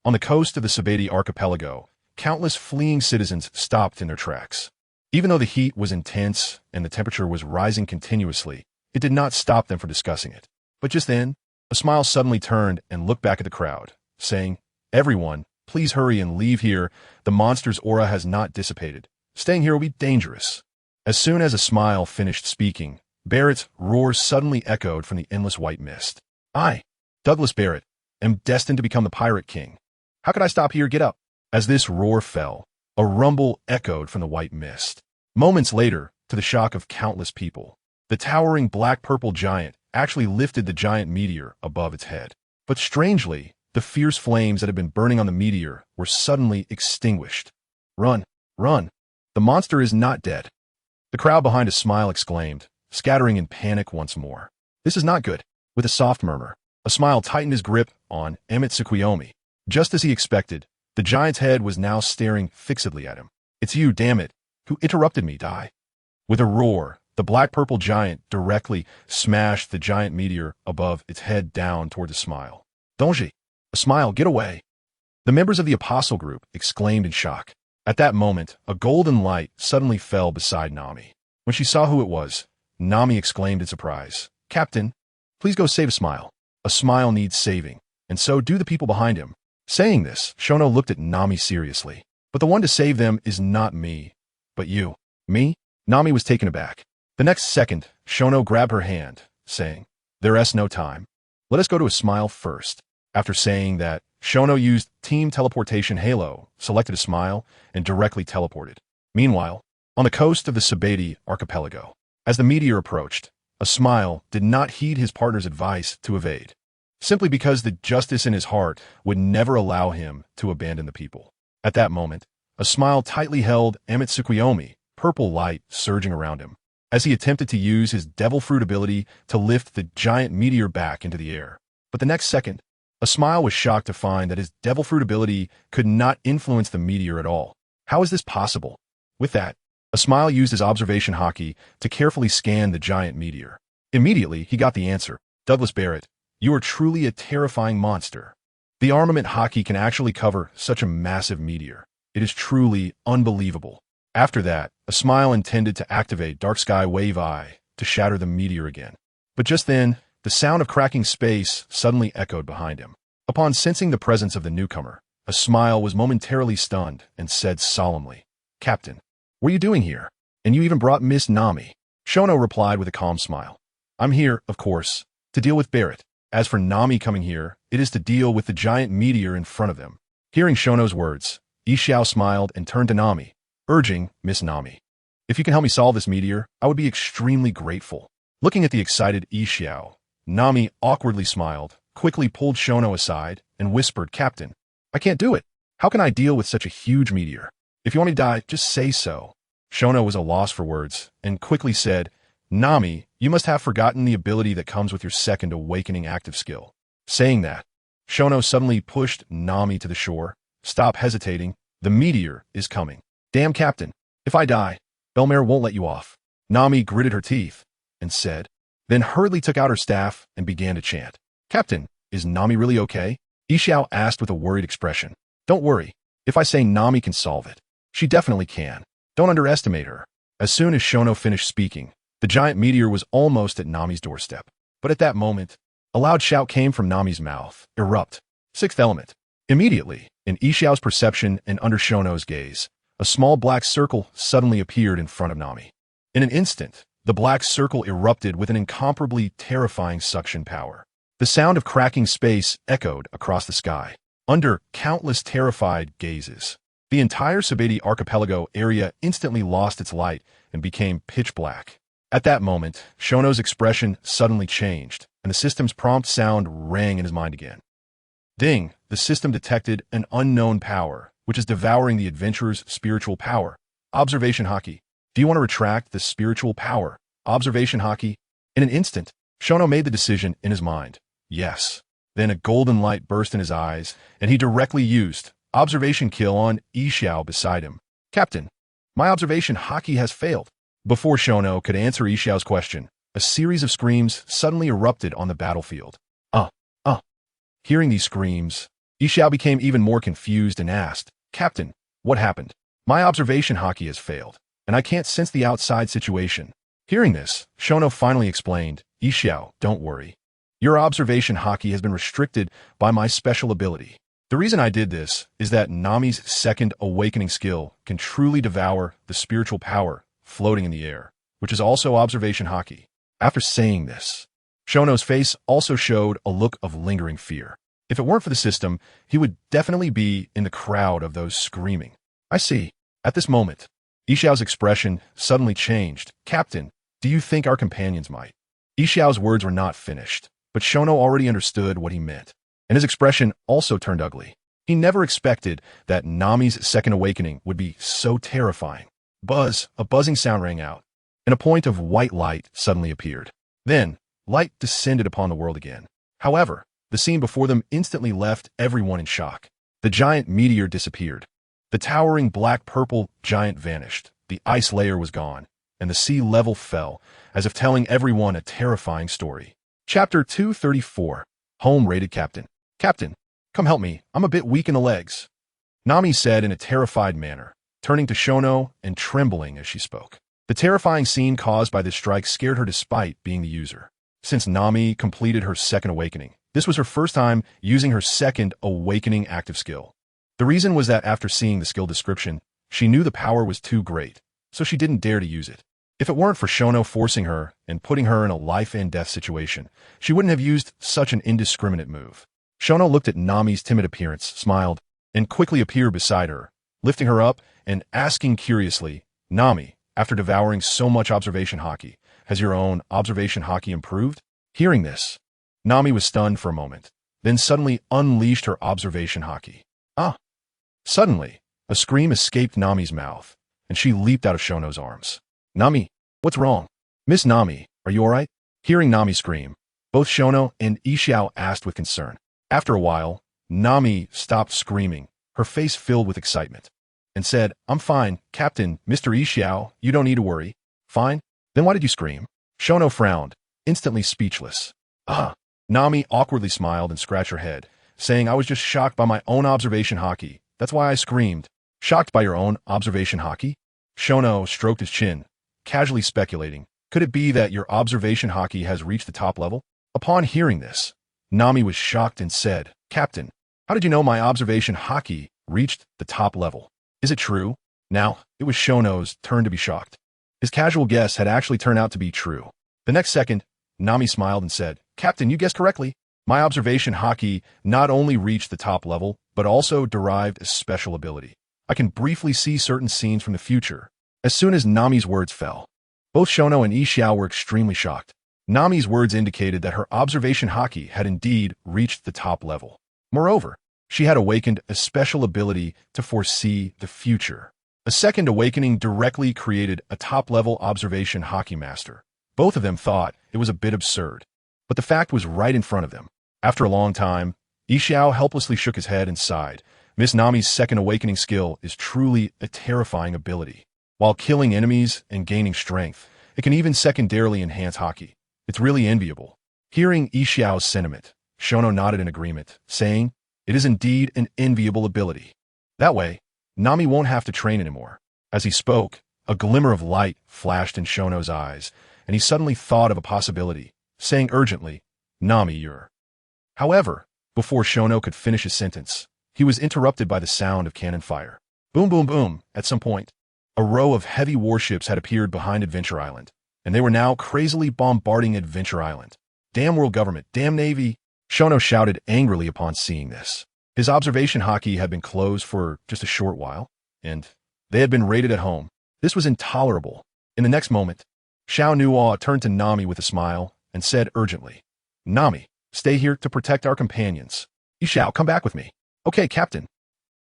On the coast of the Sabeti archipelago, countless fleeing citizens stopped in their tracks. Even though the heat was intense and the temperature was rising continuously, it did not stop them from discussing it. But just then, a smile suddenly turned and looked back at the crowd, saying, Everyone, please hurry and leave here. The monster's aura has not dissipated. Staying here will be dangerous. As soon as a smile finished speaking, Barrett's roar suddenly echoed from the endless white mist. I, Douglas Barrett, am destined to become the Pirate King. How could I stop here? Get up. As this roar fell, a rumble echoed from the white mist. Moments later, to the shock of countless people, the towering black-purple giant actually lifted the giant meteor above its head. But strangely, the fierce flames that had been burning on the meteor were suddenly extinguished. Run, run. The monster is not dead. The crowd behind a smile exclaimed, scattering in panic once more. This is not good. With a soft murmur, a smile tightened his grip on Emitsukuyomi. Just as he expected, the giant's head was now staring fixedly at him. It's you, damn it, who interrupted me, die. With a roar, the black-purple giant directly smashed the giant meteor above its head down toward the smile. Donji, a smile, get away. The members of the Apostle group exclaimed in shock. At that moment, a golden light suddenly fell beside Nami. When she saw who it was, Nami exclaimed in surprise, Captain, please go save a smile. A smile needs saving, and so do the people behind him. Saying this, Shono looked at Nami seriously. But the one to save them is not me, but you. Me? Nami was taken aback. The next second, Shono grabbed her hand, saying, "There's no time. Let us go to a smile first." After saying that, Shono used Team Teleportation Halo, selected a smile, and directly teleported. Meanwhile, on the coast of the Sabeti archipelago, as the meteor approached, a smile did not heed his partner's advice to evade, simply because the justice in his heart would never allow him to abandon the people. At that moment, a smile tightly held Amatsukuyomi, purple light surging around him, as he attempted to use his devil fruit ability to lift the giant meteor back into the air. But the next second, a smile was shocked to find that his devil fruit ability could not influence the meteor at all. How is this possible? With that, a smile used his observation hockey to carefully scan the giant meteor. Immediately, he got the answer. Douglas Barrett, you are truly a terrifying monster. The armament hockey can actually cover such a massive meteor. It is truly unbelievable. After that, a smile intended to activate Dark Sky Wave Eye to shatter the meteor again. But just then, the sound of cracking space suddenly echoed behind him. Upon sensing the presence of the newcomer, a smile was momentarily stunned and said solemnly, "Captain, what are you doing here? And you even brought Miss Nami." Shono replied with a calm smile. "I'm here, of course, to deal with Barrett. As for Nami coming here, it is to deal with the giant meteor in front of them." Hearing Shono's words, Xiao smiled and turned to Nami, urging, "Miss Nami, if you can help me solve this meteor, I would be extremely grateful." Looking at the excited Xiao, Nami awkwardly smiled, quickly pulled Shono aside, and whispered, "Captain, I can't do it. How can I deal with such a huge meteor? If you want me to die, just say so." Shono was at a loss for words, and quickly said, "Nami, you must have forgotten the ability that comes with your second awakening active skill." Saying that, Shono suddenly pushed Nami to the shore. "Stop hesitating. The meteor is coming." "Damn, Captain. If I die, Belmare won't let you off." Nami gritted her teeth and said, then hurriedly took out her staff and began to chant. "Captain, is Nami really okay?" Xiao asked with a worried expression. "Don't worry. If I say Nami can solve it, she definitely can. Don't underestimate her." As soon as Shono finished speaking, the giant meteor was almost at Nami's doorstep. But at that moment, a loud shout came from Nami's mouth. "Erupt. Sixth element." Immediately, in Xiao's perception and under Shono's gaze, a small black circle suddenly appeared in front of Nami. In an instant, the black circle erupted with an incomparably terrifying suction power. The sound of cracking space echoed across the sky, under countless terrified gazes. The entire Sabeti archipelago area instantly lost its light and became pitch black. At that moment, Shono's expression suddenly changed, and the system's prompt sound rang in his mind again. Ding! The system detected an unknown power, which is devouring the adventurer's spiritual power. Observation hockey. Do you want to retract the spiritual power? Observation hockey. In an instant, Shono made the decision in his mind. Yes. Then a golden light burst in his eyes, and he directly used observation kill on Xiao beside him. "Captain, my observation hockey has failed." Before Shono could answer Xiao's question, a series of screams suddenly erupted on the battlefield. Hearing these screams, Xiao became even more confused and asked, "Captain, what happened? My observation hockey has failed, and I can't sense the outside situation." Hearing this, Shono finally explained, "Xiao, don't worry. Your observation hockey has been restricted by my special ability. The reason I did this is that Nami's second awakening skill can truly devour the spiritual power floating in the air, which is also observation hockey." After saying this, Shono's face also showed a look of lingering fear. If it weren't for the system, he would definitely be in the crowd of those screaming. "I see." At this moment, Xiao's expression suddenly changed. "Captain, do you think our companions might?" Xiao's words were not finished, but Shono already understood what he meant, and his expression also turned ugly. He never expected that Nami's second awakening would be so terrifying. Buzz, a buzzing sound rang out, and a point of white light suddenly appeared. Then, light descended upon the world again. However, the scene before them instantly left everyone in shock. The giant meteor disappeared. The towering black-purple giant vanished. The ice layer was gone, and the sea level fell, as if telling everyone a terrifying story. Chapter 234. Home-rated Captain. "Captain, come help me. I'm a bit weak in the legs," Nami said in a terrified manner, turning to Shono and trembling as she spoke. The terrifying scene caused by this strike scared her despite being the user. Since Nami completed her second awakening, This was her first time using her second awakening active skill. The reason was that after seeing the skill description, she knew the power was too great, so she didn't dare to use it. If it weren't for Shono forcing her and putting her in a life-and-death situation, she wouldn't have used such an indiscriminate move. Shono looked at Nami's timid appearance, smiled, and quickly appeared beside her, lifting her up and asking curiously, "Nami, after devouring so much observation haki, has your own observation haki improved?" Hearing this, Nami was stunned for a moment, then suddenly unleashed her observation haki. Ah! Suddenly, a scream escaped Nami's mouth, and she leaped out of Shono's arms. "Nami, what's wrong? Miss Nami, are you alright?" Hearing Nami scream, both Shono and Xiao asked with concern. After a while, Nami stopped screaming, her face filled with excitement, and said, "I'm fine, Captain, Mr. Xiao, you don't need to worry." "Fine? Then why did you scream?" Shono frowned, instantly speechless. "Ah!" Nami awkwardly smiled and scratched her head, saying, "I was just shocked by my own observation haki. That's why I screamed." "Shocked by your own observation haki?" Shono stroked his chin, casually speculating, "Could it be that your observation haki has reached the top level?" Upon hearing this, Nami was shocked and said, "Captain, how did you know my observation haki reached the top level? Is it true?" Now, it was Shono's turn to be shocked. His casual guess had actually turned out to be true. The next second, Nami smiled and said, "Captain, you guessed correctly. My observation haki not only reached the top level, but also derived a special ability. I can briefly see certain scenes from the future." As soon as Nami's words fell, both Shono and Xiao were extremely shocked. Nami's words indicated that her observation haki had indeed reached the top level. Moreover, she had awakened a special ability to foresee the future. A second awakening directly created a top-level observation haki master. Both of them thought it was a bit absurd, but the fact was right in front of them. After a long time, Xiao helplessly shook his head and sighed. Miss Nami's second awakening skill is truly a terrifying ability. While killing enemies and gaining strength, it can even secondarily enhance haki. It's really enviable. Hearing Xiao's sentiment, Shono nodded in agreement, saying, "It is indeed an enviable ability. That way, Nami won't have to train anymore." As he spoke, a glimmer of light flashed in Shono's eyes, and he suddenly thought of a possibility, saying urgently, "Nami, you're..." However, before Shono could finish his sentence, he was interrupted by the sound of cannon fire. Boom, boom, boom. At some point, a row of heavy warships had appeared behind Adventure Island, and they were now crazily bombarding Adventure Island. "Damn world government, damn navy!" Shono shouted angrily upon seeing this. His observation haki had been closed for just a short while, and they had been raided at home. This was intolerable. In the next moment, Nuothe turned to Nami with a smile and said urgently, "Nami, stay here to protect our companions. Xiao, come back with me." "Okay, Captain."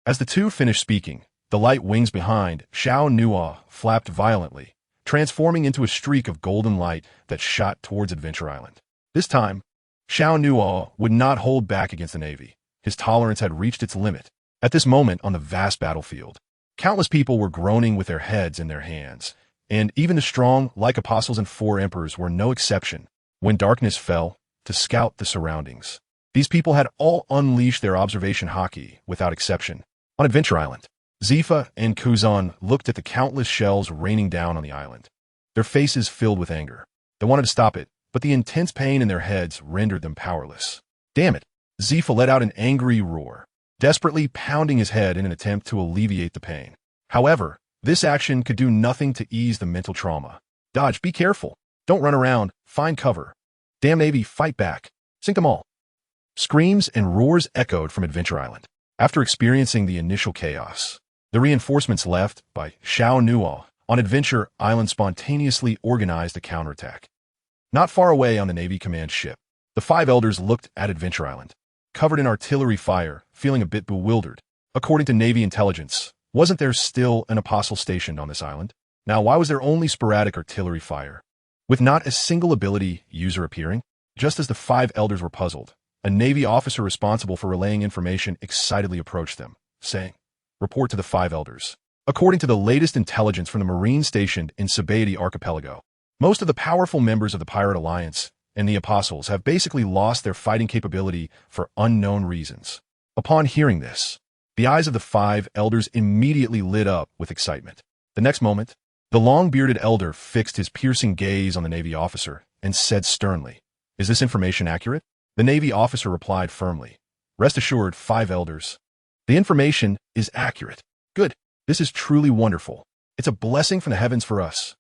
As the two finished speaking, the light wings behind Nuothe flapped violently, transforming into a streak of golden light that shot towards Adventure Island. This time, Nuothe would not hold back against the Navy. His tolerance had reached its limit. At this moment on the vast battlefield, countless people were groaning with their heads in their hands, and even the strong, like apostles and four emperors, were no exception. When darkness fell, to scout the surroundings, these people had all unleashed their observation haki without exception. On Adventure Island, Zifa and Kuzan looked at the countless shells raining down on the island, their faces filled with anger. They wanted to stop it, but the intense pain in their heads rendered them powerless. "Damn it!" Zifa let out an angry roar, desperately pounding his head in an attempt to alleviate the pain. However, this action could do nothing to ease the mental trauma. "Dodge, be careful. Don't run around. Find cover. Damn Navy, fight back. Sink them all." Screams and roars echoed from Adventure Island. After experiencing the initial chaos, the reinforcements left by Nuothe on Adventure Island spontaneously organized a counterattack. Not far away on the Navy command ship, the five elders looked at Adventure Island, covered in artillery fire, feeling a bit bewildered. According to Navy intelligence, wasn't there still an apostle stationed on this island? Now, why was there only sporadic artillery fire, with not a single ability user appearing? Just as the five elders were puzzled, a Navy officer responsible for relaying information excitedly approached them, saying, "Report to the five elders. According to the latest intelligence from the Marines stationed in Sabaody Archipelago, most of the powerful members of the Pirate Alliance and the Apostles have basically lost their fighting capability for unknown reasons." Upon hearing this, the eyes of the five elders immediately lit up with excitement. The next moment, the long-bearded elder fixed his piercing gaze on the Navy officer and said sternly, "Is this information accurate?" The Navy officer replied firmly. Rest assured, 5 elders. The information is accurate. Good. This is truly wonderful. It's a blessing from the heavens for us.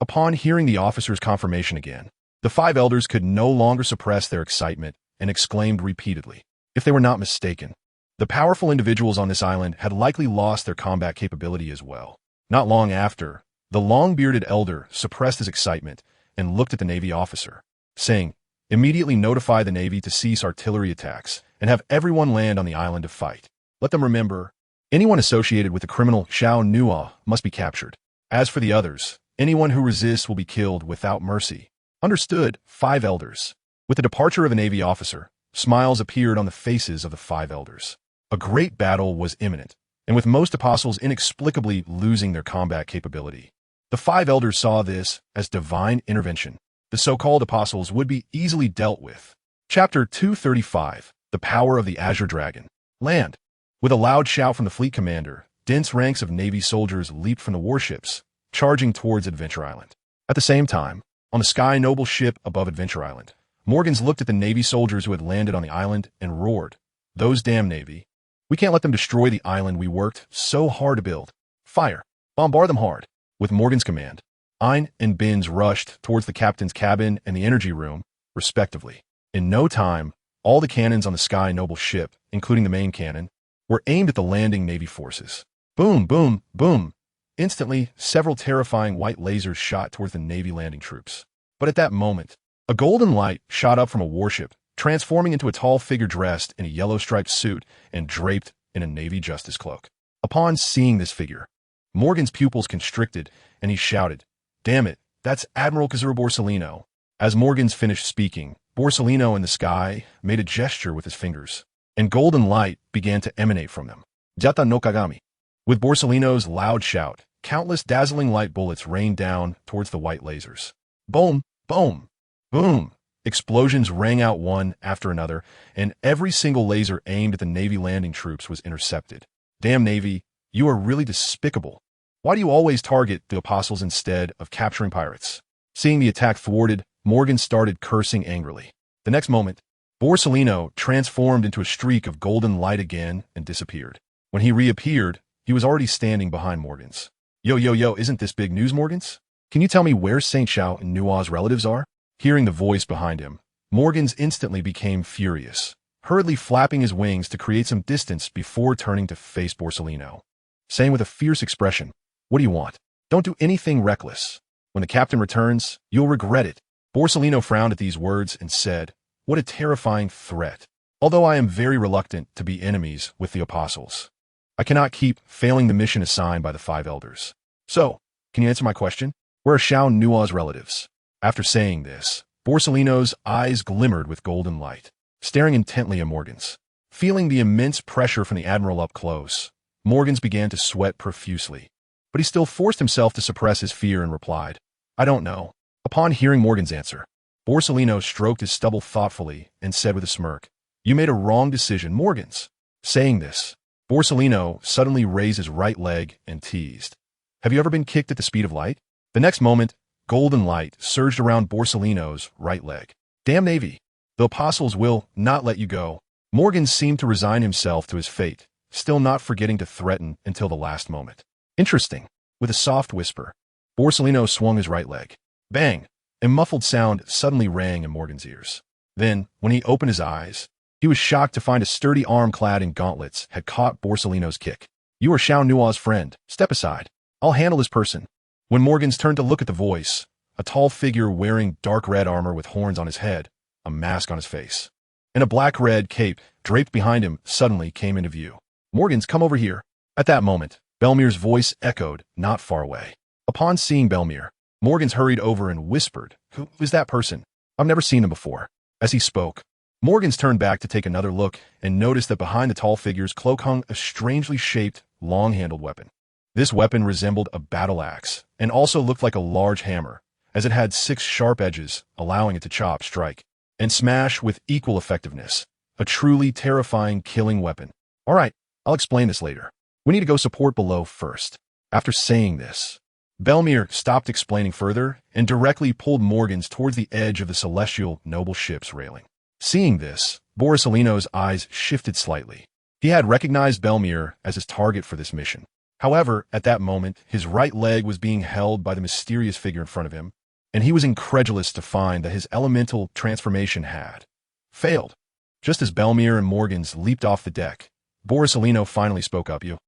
Upon hearing the officer's confirmation again, the 5 elders could no longer suppress their excitement and exclaimed repeatedly. If they were not mistaken, the powerful individuals on this island had likely lost their combat capability as well. Not long after, the long-bearded elder suppressed his excitement and looked at the Navy officer, saying, immediately notify the Navy to cease artillery attacks and have everyone land on the island to fight. Let them remember, anyone associated with the criminal Xiao Nuothe must be captured. As for the others, anyone who resists will be killed without mercy. Understood, 5 elders. With the departure of a Navy officer, smiles appeared on the faces of the 5 elders. A great battle was imminent, and with most apostles inexplicably losing their combat capability, the 5 elders saw this as divine intervention. The so-called apostles would be easily dealt with. Chapter 235, The Power of the Azure Dragon. Land. With a loud shout from the fleet commander, dense ranks of Navy soldiers leaped from the warships, charging towards Adventure Island. At the same time, on the Sky Noble ship above Adventure Island, Morgans looked at the Navy soldiers who had landed on the island and roared, "Those damn Navy. We can't let them destroy the island we worked so hard to build. Fire. Bombard them hard." With Morgan's command, Ein and Binns rushed towards the captain's cabin and the energy room, respectively. In no time, all the cannons on the Sky Noble ship, including the main cannon, were aimed at the landing Navy forces. Boom, boom, boom. Instantly, several terrifying white lasers shot towards the Navy landing troops. But at that moment, a golden light shot up from a warship, transforming into a tall figure dressed in a yellow-striped suit and draped in a Navy justice cloak. Upon seeing this figure, Morgan's pupils constricted, and he shouted, "Damn it, that's Admiral Kazura Borsellino." As Morgans finished speaking, Borsellino in the sky made a gesture with his fingers, and golden light began to emanate from them. Jata no Kagami. With Borsellino's loud shout, countless dazzling light bullets rained down towards the white lasers. Boom, boom, boom. Explosions rang out one after another, and every single laser aimed at the Navy landing troops was intercepted. Damn Navy, you are really despicable. Why do you always target the apostles instead of capturing pirates? Seeing the attack thwarted, Morgan started cursing angrily. The next moment, Borsellino transformed into a streak of golden light again and disappeared. When he reappeared, he was already standing behind Morgans. Yo, yo, yo, isn't this big news, Morgans? Can you tell me where St. Xiao and Nuothe's relatives are? Hearing the voice behind him, Morgans instantly became furious, hurriedly flapping his wings to create some distance before turning to face Borsellino, saying with a fierce expression, "What do you want? Don't do anything reckless. When the captain returns, you'll regret it." Borsellino frowned at these words and said, "What a terrifying threat. Although I am very reluctant to be enemies with the apostles, I cannot keep failing the mission assigned by the 5 elders. So, can you answer my question? Where are Xiao and Nuothe's relatives?" After saying this, Borsellino's eyes glimmered with golden light, staring intently at Morgans. Feeling the immense pressure from the Admiral up close, Morgans began to sweat profusely. But he still forced himself to suppress his fear and replied, "I don't know." Upon hearing Morgan's answer, Borsellino stroked his stubble thoughtfully and said with a smirk, "You made a wrong decision, Morgans." Saying this, Borsellino suddenly raised his right leg and teased, "Have you ever been kicked at the speed of light?" The next moment, golden light surged around Borsellino's right leg. Damn Navy. The apostles will not let you go. Morgan seemed to resign himself to his fate, still not forgetting to threaten until the last moment. Interesting. With a soft whisper, Borsellino swung his right leg. Bang! A muffled sound suddenly rang in Morgan's ears. Then, when he opened his eyes, he was shocked to find a sturdy arm clad in gauntlets had caught Borsellino's kick. "You are Xiao Nuothe's friend. Step aside. I'll handle this person." When Morgans turned to look at the voice, a tall figure wearing dark red armor with horns on his head, a mask on his face, and a black-red cape draped behind him suddenly came into view. "Morgans, come over here." At that moment, Belmir's voice echoed not far away. Upon seeing Belmir, Morgans hurried over and whispered, "Who is that person? I've never seen him before." As he spoke, Morgans turned back to take another look and noticed that behind the tall figure's cloak hung a strangely shaped, long-handled weapon. This weapon resembled a battle axe and also looked like a large hammer, as it had 6 sharp edges, allowing it to chop, strike, and smash with equal effectiveness. A truly terrifying killing weapon. "All right, I'll explain this later. We need to go support below first." After saying this, Belmir stopped explaining further and directly pulled Morgans towards the edge of the celestial noble ship's railing. Seeing this, Borisolino's eyes shifted slightly. He had recognized Belmir as his target for this mission. However, at that moment, his right leg was being held by the mysterious figure in front of him, and he was incredulous to find that his elemental transformation had failed. Just as Belmir and Morgans leaped off the deck, Borisolino finally spoke up. "You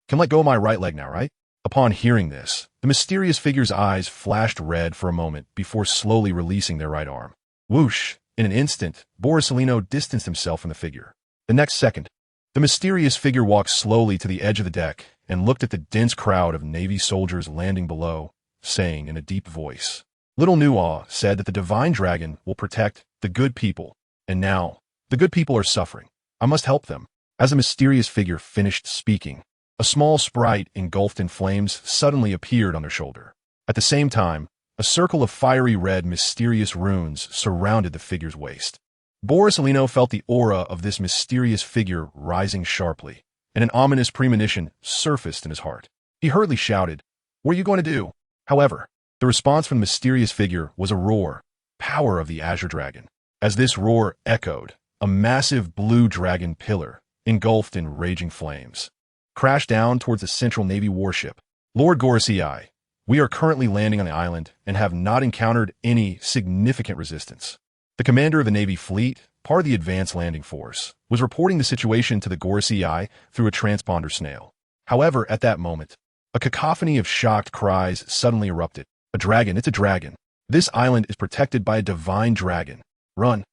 can let go of my right leg now, right?" Upon hearing this, the mysterious figure's eyes flashed red for a moment before slowly releasing their right arm. Whoosh! In an instant, Borisolino distanced himself from the figure. The next second, the mysterious figure walked slowly to the edge of the deck and looked at the dense crowd of Navy soldiers landing below, saying in a deep voice, "Little Nuothe said that the divine dragon will protect the good people, and now the good people are suffering. I must help them." As the mysterious figure finished speaking, a small sprite engulfed in flames suddenly appeared on their shoulder. At the same time, a circle of fiery red mysterious runes surrounded the figure's waist. Borisolino felt the aura of this mysterious figure rising sharply, and an ominous premonition surfaced in his heart. He hurriedly shouted, "What are you going to do?" However, the response from the mysterious figure was a roar, "Power of the Azure Dragon." As this roar echoed, a massive blue dragon pillar, engulfed in raging flames, crashed down towards the Central Navy warship. "Lord Gorosei, we are currently landing on the island and have not encountered any significant resistance." The commander of the Navy fleet, part of the advanced landing force, was reporting the situation to the Gorosei through a transponder snail. However, at that moment, a cacophony of shocked cries suddenly erupted. "A dragon! It's a dragon! This island is protected by a divine dragon! Run!"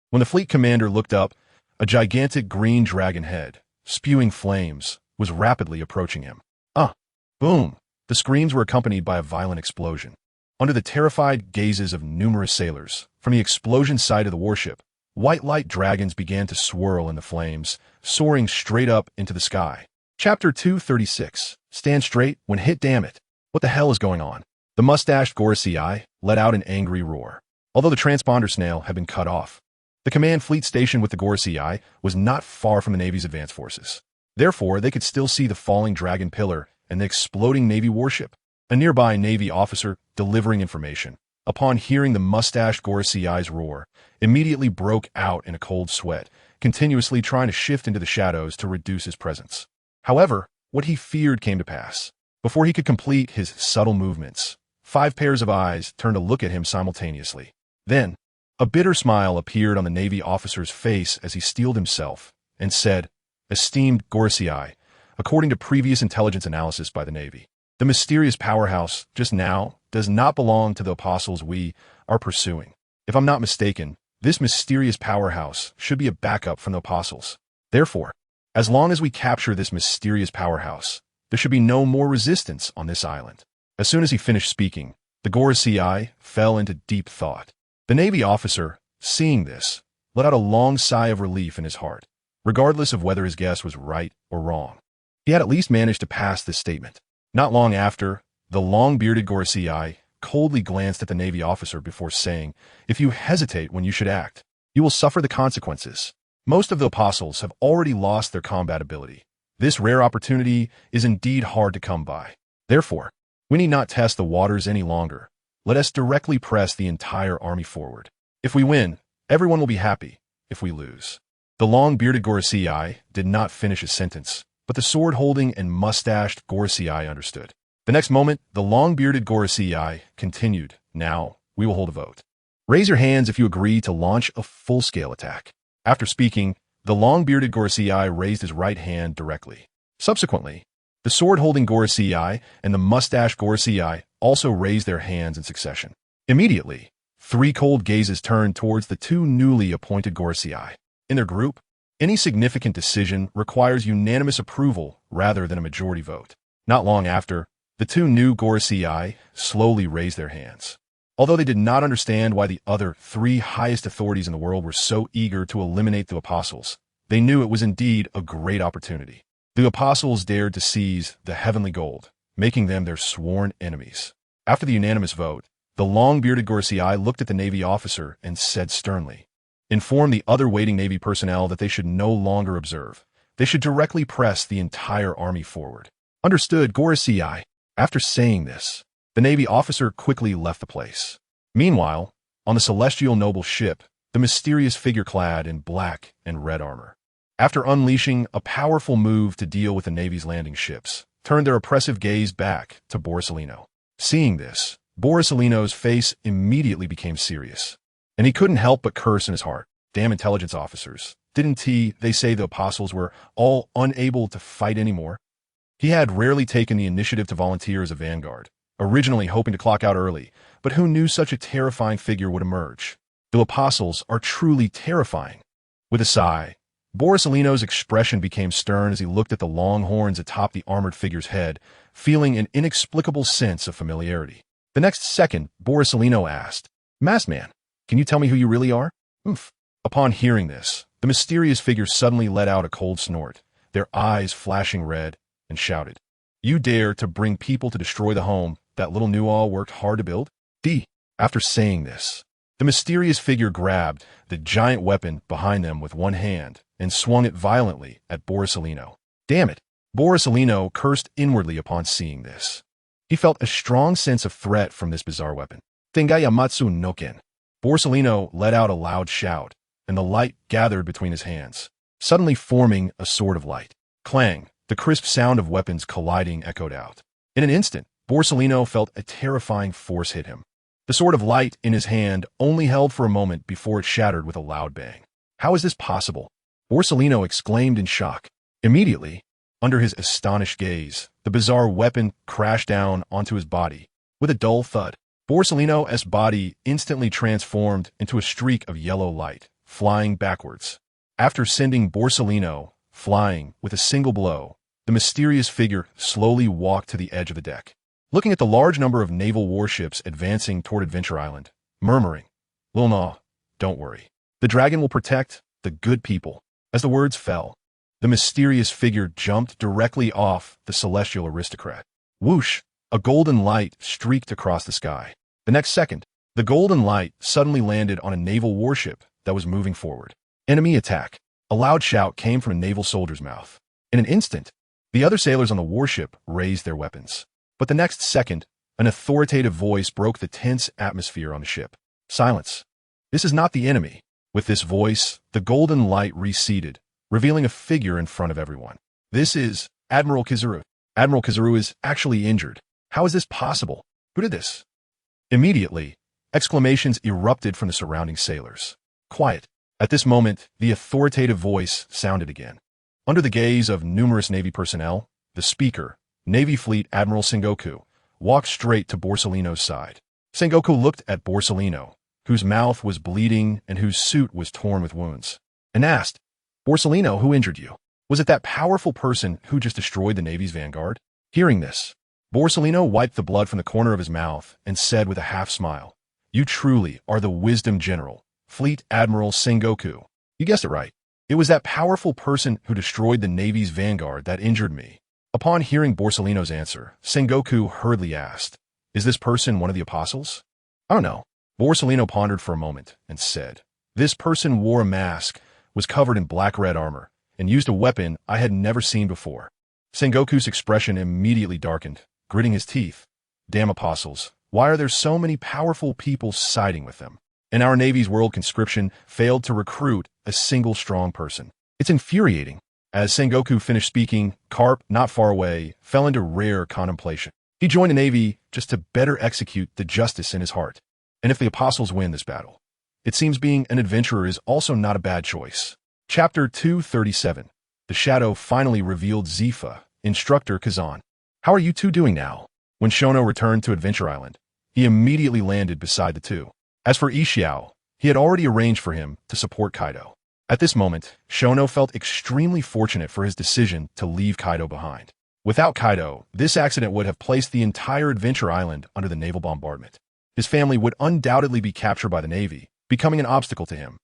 When the fleet commander looked up, a gigantic green dragon head, spewing flames, was rapidly approaching him. Boom! The screams were accompanied by a violent explosion. Under the terrified gazes of numerous sailors, from the explosion side of the warship, white light dragons began to swirl in the flames, soaring straight up into the sky. Chapter 236. Stand straight when hit, damn it. What the hell is going on? The mustached Gorosei let out an angry roar. Although the transponder snail had been cut off, the command fleet station with the Gorosei was not far from the Navy's advanced forces. Therefore, they could still see the falling dragon pillar and the exploding Navy warship. A nearby Navy officer, delivering information, upon hearing the mustached Gorosei's roar, immediately broke out in a cold sweat, continuously trying to shift into the shadows to reduce his presence. However, what he feared came to pass. Before he could complete his subtle movements, 5 pairs of eyes turned to look at him simultaneously. Then, a bitter smile appeared on the Navy officer's face as he steeled himself and said, "Esteemed Gorosei, according to previous intelligence analysis by the Navy, the mysterious powerhouse just now does not belong to the apostles we are pursuing. If I'm not mistaken, this mysterious powerhouse should be a backup from the apostles. Therefore, as long as we capture this mysterious powerhouse, there should be no more resistance on this island." As soon as he finished speaking, the Gorosei fell into deep thought. The Navy officer, seeing this, let out a long sigh of relief in his heart, regardless of whether his guess was right or wrong. He had at least managed to pass this statement. Not long after, the long-bearded Gorosei coldly glanced at the Navy officer before saying, "If you hesitate when you should act, you will suffer the consequences. Most of the apostles have already lost their combat ability. This rare opportunity is indeed hard to come by. Therefore, we need not test the waters any longer. Let us directly press the entire army forward. If we win, everyone will be happy. If we lose." The long-bearded Gorosei did not finish his sentence, but the sword-holding and mustached Gorosei understood. The next moment, the long-bearded Gorosei continued, "Now, we will hold a vote. Raise your hands if you agree to launch a full-scale attack." After speaking, the long-bearded Gorosei raised his right hand directly. Subsequently, the sword-holding Gorosei and the mustached Gorosei also raised their hands in succession. Immediately, 3 cold gazes turned towards the 2 newly appointed Gorosei. In their group, any significant decision requires unanimous approval rather than a majority vote. Not long after, the 2 new Gorosei slowly raised their hands. Although they did not understand why the other 3 highest authorities in the world were so eager to eliminate the apostles, they knew it was indeed a great opportunity. The apostles dared to seize the heavenly gold, making them their sworn enemies. After the unanimous vote, the long-bearded Gorosei looked at the Navy officer and said sternly, "Inform the other waiting Navy personnel that they should no longer observe. They should directly press the entire army forward." "Understood, Gorosei." After saying this, the Navy officer quickly left the place. Meanwhile, on the celestial noble ship, the mysterious figure clad in black and red armor. After unleashing a powerful move to deal with the Navy's landing ships, turned their oppressive gaze back to Borsalino. Seeing this, Borsalino's face immediately became serious, and he couldn't help but curse in his heart. Damn intelligence officers. Didn't they say the apostles were all unable to fight anymore? He had rarely taken the initiative to volunteer as a vanguard, originally hoping to clock out early, but who knew such a terrifying figure would emerge? The apostles are truly terrifying. With a sigh, Borsalino's expression became stern as he looked at the long horns atop the armored figure's head, feeling an inexplicable sense of familiarity. The next second, Borsalino asked, "Masked man, can you tell me who you really are?" Oomph. Upon hearing this, the mysterious figure suddenly let out a cold snort, their eyes flashing red, and shouted, "You dare to bring people to destroy the home that little Nuothe worked hard to build?" After saying this, the mysterious figure grabbed the giant weapon behind them with one hand and swung it violently at Borsalino. Damn it! Borsalino cursed inwardly upon seeing this. He felt a strong sense of threat from this bizarre weapon. Tengayamatsu no Ken. Borsalino let out a loud shout, and the light gathered between his hands, suddenly forming a sword of light. Clang! The crisp sound of weapons colliding echoed out. In an instant, Borsalino felt a terrifying force hit him. The sword of light in his hand only held for a moment before it shattered with a loud bang. How is this possible? Borsalino exclaimed in shock. Immediately, under his astonished gaze, the bizarre weapon crashed down onto his body. With a dull thud, Borsalino's body instantly transformed into a streak of yellow light, flying backwards. After sending Borsalino flying with a single blow, the mysterious figure slowly walked to the edge of the deck, looking at the large number of naval warships advancing toward Adventure Island, murmuring, "Lilna, don't worry. The dragon will protect the good people." As the words fell, the mysterious figure jumped directly off the celestial aristocrat. Whoosh! A golden light streaked across the sky. The next second, the golden light suddenly landed on a naval warship that was moving forward. Enemy attack! A loud shout came from a naval soldier's mouth. In an instant, the other sailors on the warship raised their weapons. But the next second, an authoritative voice broke the tense atmosphere on the ship. "Silence! This is not the enemy." With this voice, the golden light receded, revealing a figure in front of everyone. "This is Admiral Kizaru. Admiral Kizaru is actually injured. How is this possible? Who did this?" Immediately, exclamations erupted from the surrounding sailors. Quiet. At this moment, the authoritative voice sounded again. Under the gaze of numerous Navy personnel, the speaker, Navy Fleet Admiral Sengoku, walked straight to Borsalino's side. Sengoku looked at Borsalino, whose mouth was bleeding and whose suit was torn with wounds, and asked, "Borsalino, who injured you? Was it that powerful person who just destroyed the Navy's vanguard?" Hearing this, Borsalino wiped the blood from the corner of his mouth and said with a half-smile, "You truly are the wisdom general, Fleet Admiral Sengoku. You guessed it right. It was that powerful person who destroyed the Navy's vanguard that injured me." Upon hearing Borsalino's answer, Sengoku hurriedly asked, "Is this person one of the apostles?" "I don't know." Borsalino pondered for a moment and said, "This person wore a mask, was covered in black-red armor, and used a weapon I had never seen before." Sengoku's expression immediately darkened, gritting his teeth. "Damn apostles, why are there so many powerful people siding with them? And our Navy's world conscription failed to recruit a single strong person. It's infuriating." As Sengoku finished speaking, Karp, not far away, fell into rare contemplation. He joined the Navy just to better execute the justice in his heart. And if the apostles win this battle, it seems being an adventurer is also not a bad choice. Chapter 237. The shadow finally revealed Zifa, Instructor Kazan. "How are you two doing now?" When Shono returned to Adventure Island, he immediately landed beside the two. As for Xiao, he had already arranged for him to support Kaido. At this moment, Shono felt extremely fortunate for his decision to leave Kaido behind. Without Kaido, this accident would have placed the entire Adventure Island under the naval bombardment. His family would undoubtedly be captured by the Navy, becoming an obstacle to him.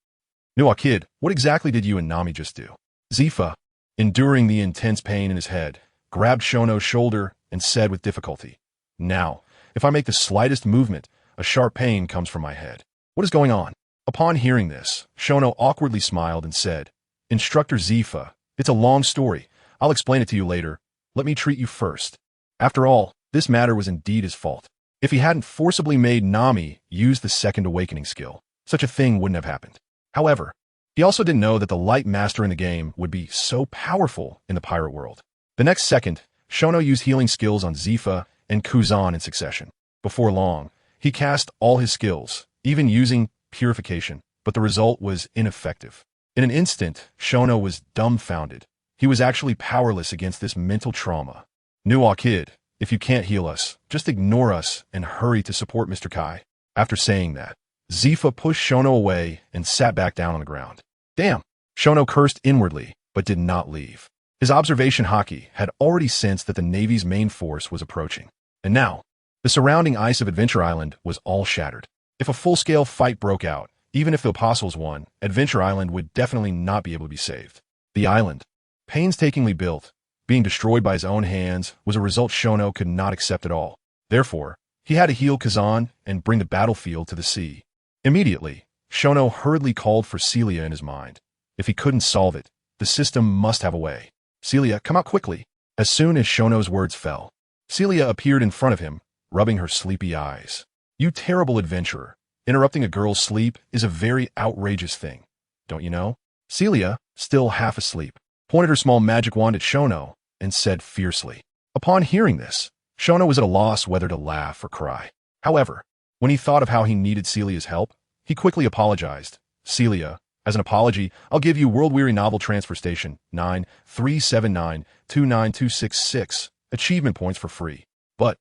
"Nuothe kid, what exactly did you and Nami just do?" Zifa, enduring the intense pain in his head, grabbed Shono's shoulder and said with difficulty, "Now, if I make the slightest movement, a sharp pain comes from my head. What is going on?" Upon hearing this, Shono awkwardly smiled and said, "Instructor Zifa, it's a long story. I'll explain it to you later. Let me treat you first." After all, this matter was indeed his fault. If he hadn't forcibly made Nami use the second awakening skill, such a thing wouldn't have happened. However, he also didn't know that the light master in the game would be so powerful in the pirate world. The next second, Shono used healing skills on Zifa and Kuzan in succession. Before long, he cast all his skills, even using purification, but the result was ineffective. In an instant, Shono was dumbfounded. He was actually powerless against this mental trauma. Nuothe kid, if you can't heal us, just ignore us and hurry to support Mr. Kai. After saying that, Zifa pushed Shono away and sat back down on the ground. Damn! Shono cursed inwardly, but did not leave. His observation haki had already sensed that the Navy's main force was approaching. And now, the surrounding ice of Adventure Island was all shattered. If a full-scale fight broke out, even if the Apostles won, Adventure Island would definitely not be able to be saved. The island, painstakingly built, being destroyed by his own hands, was a result Shono could not accept at all. Therefore, he had to heal Kazan and bring the battlefield to the sea. Immediately, Shono hurriedly called for Celia in his mind. If he couldn't solve it, the system must have a way. Celia, come out quickly. As soon as Shono's words fell, Celia appeared in front of him, rubbing her sleepy eyes. You terrible adventurer. Interrupting a girl's sleep is a very outrageous thing. Don't you know? Celia, still half asleep, pointed her small magic wand at Shono and said fiercely. Upon hearing this, Shono was at a loss whether to laugh or cry. However, when he thought of how he needed Celia's help, he quickly apologized. Celia, as an apology, I'll give you World Weary Novel Transfer Station 937929266 achievement points for free. But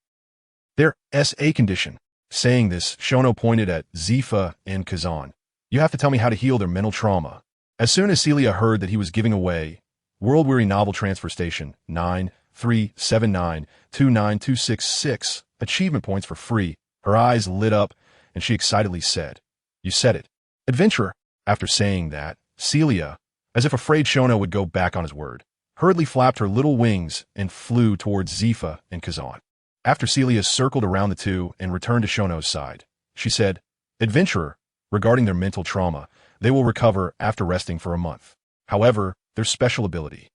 their SA condition. Saying this, Shono pointed at Zifa and Kazan. You have to tell me how to heal their mental trauma. As soon as Celia heard that he was giving away World Weary Novel Transfer Station 937929266 achievement points for free, her eyes lit up and she excitedly said, You said it. Adventurer. After saying that, Celia, as if afraid Shono would go back on his word, hurriedly flapped her little wings and flew towards Zifa and Kazan. After Celia circled around the two and returned to Shono's side, she said, Adventurer, regarding their mental trauma, they will recover after resting for a month. However, their special ability,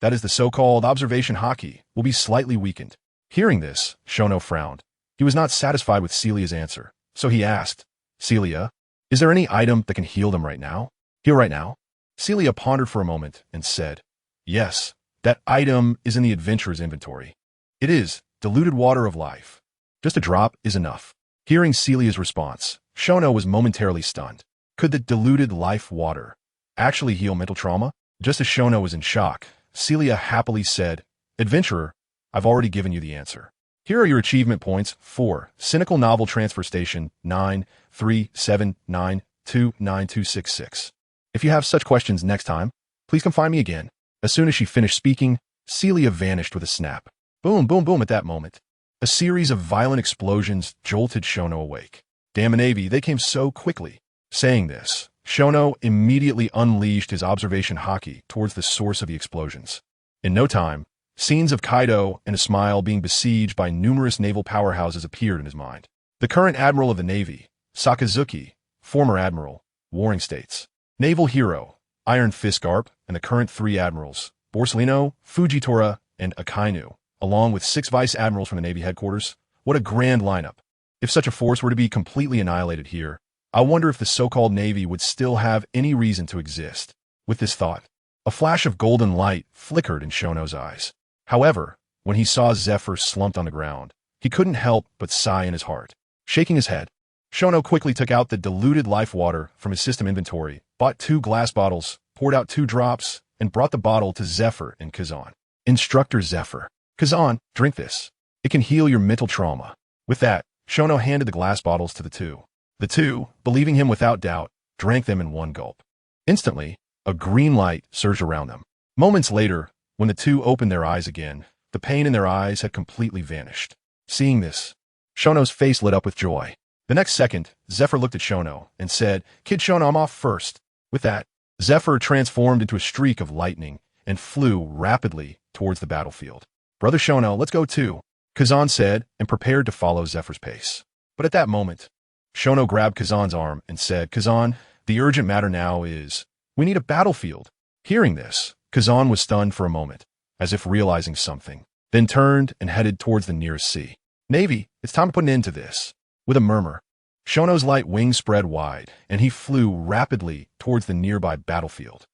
that is the so-called observation haki, will be slightly weakened. Hearing this, Shono frowned. He was not satisfied with Celia's answer, so he asked, Celia, is there any item that can heal them right now? Heal right now? Celia pondered for a moment and said, Yes, that item is in the adventurer's inventory. It is diluted water of life. Just a drop is enough. Hearing Celia's response, Shono was momentarily stunned. Could the diluted life water actually heal mental trauma? Just as Shono was in shock, Celia happily said, Adventurer, I've already given you the answer. Here are your achievement points for Cynical Novel Transfer Station 937929266. If you have such questions next time, please come find me again. As soon as she finished speaking, Celia vanished with a snap. Boom, boom, boom at that moment. A series of violent explosions jolted Shono awake. Damn Navy, they came so quickly. Saying this, Shono immediately unleashed his observation haki towards the source of the explosions. In no time, scenes of Kaido and a smile being besieged by numerous naval powerhouses appeared in his mind. The current admiral of the Navy, Sakazuki, former admiral, warring states, naval hero, Iron Fist Garp, and the current 3 admirals, Borsellino, Fujitora, and Akainu, along with 6 vice admirals from the Navy headquarters. What a grand lineup. If such a force were to be completely annihilated here, I wonder if the so-called Navy would still have any reason to exist. With this thought, a flash of golden light flickered in Shono's eyes. However, when he saw Zephyr slumped on the ground, he couldn't help but sigh in his heart. Shaking his head, Shono quickly took out the diluted life water from his system inventory, bought 2 glass bottles, poured out 2 drops, and brought the bottle to Zephyr and Kazan. Instructor Zephyr. Kazan, drink this. It can heal your mental trauma. With that, Shono handed the glass bottles to the two. The two, believing him without doubt, drank them in one gulp. Instantly, a green light surged around them. Moments later, when the two opened their eyes again, the pain in their eyes had completely vanished. Seeing this, Shono's face lit up with joy. The next second, Zephyr looked at Shono and said, Kid Shono, I'm off first. With that, Zephyr transformed into a streak of lightning and flew rapidly towards the battlefield. Brother Shono, let's go too, Kazan said and prepared to follow Zephyr's pace. But at that moment, Shono grabbed Kazan's arm and said, Kazan, the urgent matter now is, we need a battlefield. Hearing this, Kazan was stunned for a moment, as if realizing something, then turned and headed towards the nearest sea. Navy, it's time to put an end to this. With a murmur, Shono's light wings spread wide, and he flew rapidly towards the nearby battlefield.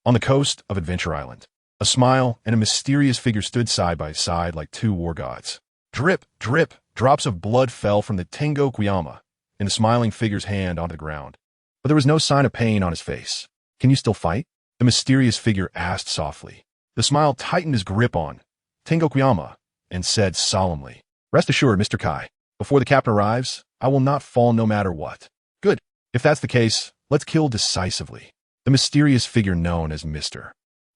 On the coast of Adventure Island, a smile and a mysterious figure stood side by side like two war gods. Drip, drip, drops of blood fell from the Tengo Kuyama in the smiling figure's hand onto the ground. But there was no sign of pain on his face. "Can you still fight?" the mysterious figure asked softly. The smile tightened his grip on Tengo Kuyama and said solemnly, "Rest assured, Mr. Kai, before the captain arrives, I will not fall no matter what." "Good. If that's the case, let's kill decisively." The mysterious figure known as Mr.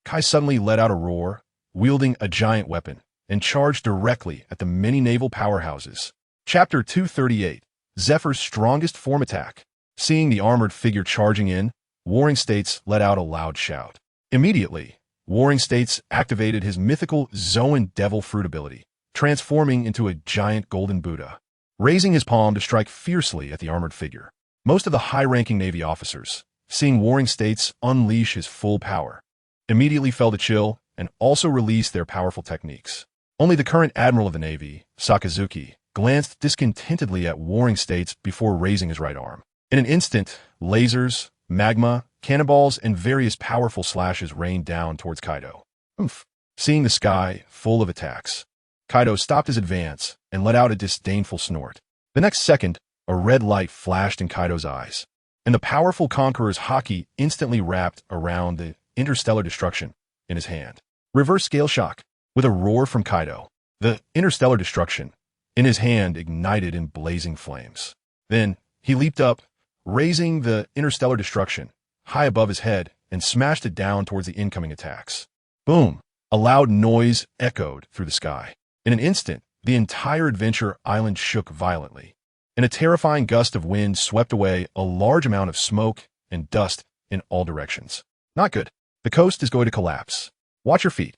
Kai suddenly let out a roar, wielding a giant weapon, and charged directly at the many naval powerhouses. Chapter 238, Zephyr's Strongest Form Attack. Seeing the armored figure charging in, Warring States let out a loud shout. Immediately, Warring States activated his mythical Zoan Devil Fruit ability, transforming into a giant golden Buddha, raising his palm to strike fiercely at the armored figure. Most of the high-ranking Navy officers, seeing Warring States unleash his full power, immediately fell to chill and also released their powerful techniques. Only the current Admiral of the Navy, Sakazuki, glanced discontentedly at Warring States before raising his right arm. In an instant, lasers, magma, cannonballs, and various powerful slashes rained down towards Kaido. Oomph! Seeing the sky full of attacks, Kaido stopped his advance and let out a disdainful snort. The next second, a red light flashed in Kaido's eyes, and the powerful Conqueror's haki instantly wrapped around the Interstellar Destruction in his hand. Reverse Scale Shock. With a roar from Kaido, the Interstellar Destruction in his hand ignited in blazing flames. Then, he leaped up, raising the Interstellar Destruction high above his head and smashed it down towards the incoming attacks. Boom! A loud noise echoed through the sky. In an instant, the entire Adventure Island shook violently, and a terrifying gust of wind swept away a large amount of smoke and dust in all directions. Not good. The coast is going to collapse. Watch your feet.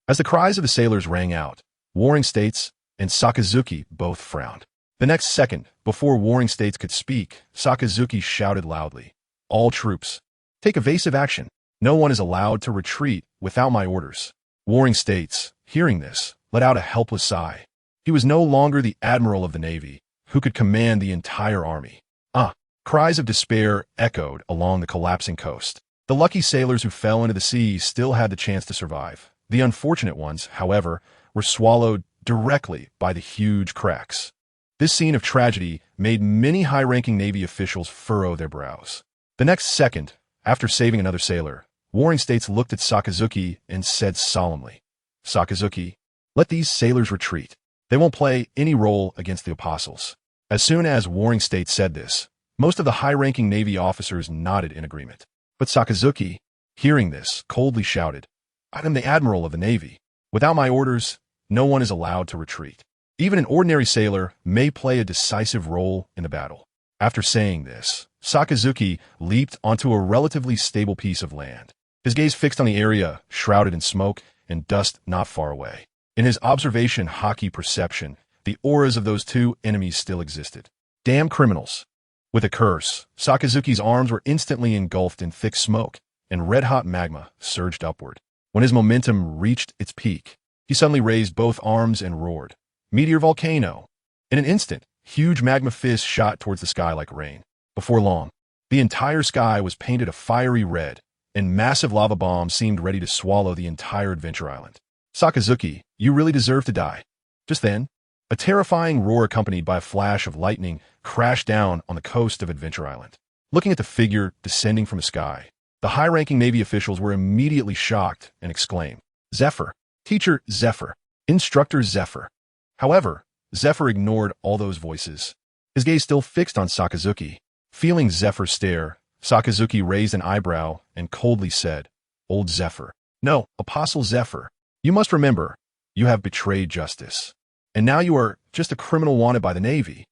As the cries of the sailors rang out, Warring States and Sakazuki both frowned. The next second, before Warring States could speak, Sakazuki shouted loudly, "All troops, take evasive action. No one is allowed to retreat without my orders." Warring States, hearing this, let out a helpless sigh. He was no longer the Admiral of the Navy, who could command the entire army. Cries of despair echoed along the collapsing coast. The lucky sailors who fell into the sea still had the chance to survive. The unfortunate ones, however, were swallowed directly by the huge cracks. This scene of tragedy made many high-ranking Navy officials furrow their brows. The next second, after saving another sailor, Warring States looked at Sakazuki and said solemnly, "Sakazuki, let these sailors retreat. They won't play any role against the apostles." As soon as Warring States said this, most of the high-ranking Navy officers nodded in agreement. But Sakazuki, hearing this, coldly shouted, "I am the Admiral of the Navy. Without my orders, no one is allowed to retreat. Even an ordinary sailor may play a decisive role in the battle." After saying this, Sakazuki leaped onto a relatively stable piece of land, his gaze fixed on the area shrouded in smoke and dust not far away. In his observation haki perception, the auras of those two enemies still existed. Damn criminals! With a curse, Sakazuki's arms were instantly engulfed in thick smoke, and red-hot magma surged upward. When his momentum reached its peak, he suddenly raised both arms and roared, "Meteor Volcano!" In an instant, huge magma fists shot towards the sky like rain. Before long, the entire sky was painted a fiery red, and massive lava bombs seemed ready to swallow the entire Adventure Island. "Sakazuki, you really deserve to die." Just then, a terrifying roar accompanied by a flash of lightning crashed down on the coast of Adventure Island. Looking at the figure descending from the sky, the high-ranking Navy officials were immediately shocked and exclaimed, "Zephyr! Teacher Zephyr! Instructor Zephyr!" However, Zephyr ignored all those voices, his gaze still fixed on Sakazuki. Feeling Zephyr's stare, Sakazuki raised an eyebrow and coldly said, "Old Zephyr. No, Apostle Zephyr. You must remember, you have betrayed justice. And now you are just a criminal wanted by the Navy."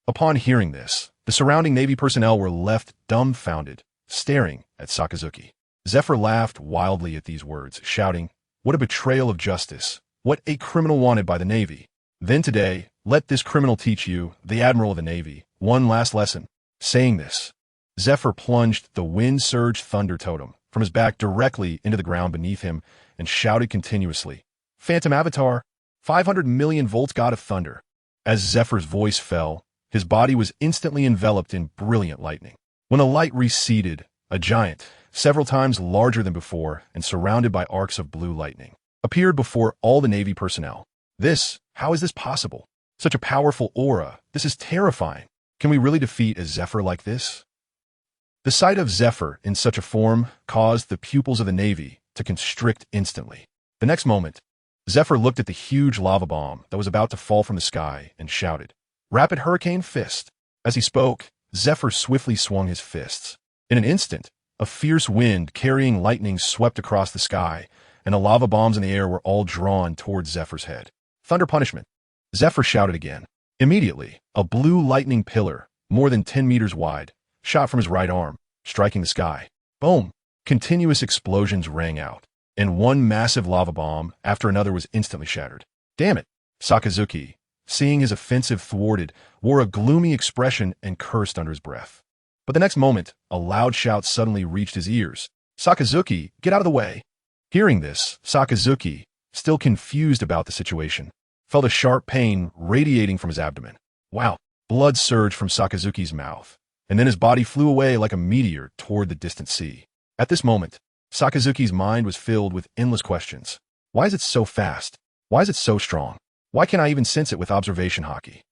Upon hearing this, the surrounding Navy personnel were left dumbfounded, staring at Sakazuki. Zephyr laughed wildly at these words, shouting, "What a betrayal of justice! What a criminal wanted by the Navy! Then today, let this criminal teach you, the Admiral of the Navy, one last lesson." Saying this, Zephyr plunged the wind-surge thunder totem from his back directly into the ground beneath him and shouted continuously, "Phantom Avatar, 500 million volts God of Thunder." As Zephyr's voice fell, his body was instantly enveloped in brilliant lightning. When the light receded, a giant, several times larger than before and surrounded by arcs of blue lightning, appeared before all the Navy personnel. How is this possible? Such a powerful aura. This is terrifying. Can we really defeat a Zephyr like this? The sight of Zephyr in such a form caused the pupils of the Navy to constrict instantly. The next moment, Zephyr looked at the huge lava bomb that was about to fall from the sky and shouted, "Rapid Hurricane Fist." As he spoke, Zephyr swiftly swung his fists. In an instant, a fierce wind carrying lightning swept across the sky, and the lava bombs in the air were all drawn towards Zephyr's head. Thunder punishment. Zephyr shouted again. Immediately, a blue lightning pillar, more than 10 meters wide, shot from his right arm, striking the sky. Boom! Continuous explosions rang out, and one massive lava bomb after another was instantly shattered. Damn it! Sakazuki, seeing his offensive thwarted, wore a gloomy expression and cursed under his breath. But the next moment, a loud shout suddenly reached his ears. "Sakazuki, get out of the way!" Hearing this, Sakazuki, still confused about the situation, felt a sharp pain radiating from his abdomen. Wow! Blood surged from Sakazuki's mouth, and then his body flew away like a meteor toward the distant sea. At this moment, Sakazuki's mind was filled with endless questions. Why is it so fast? Why is it so strong? Why can't I even sense it with observation hockey?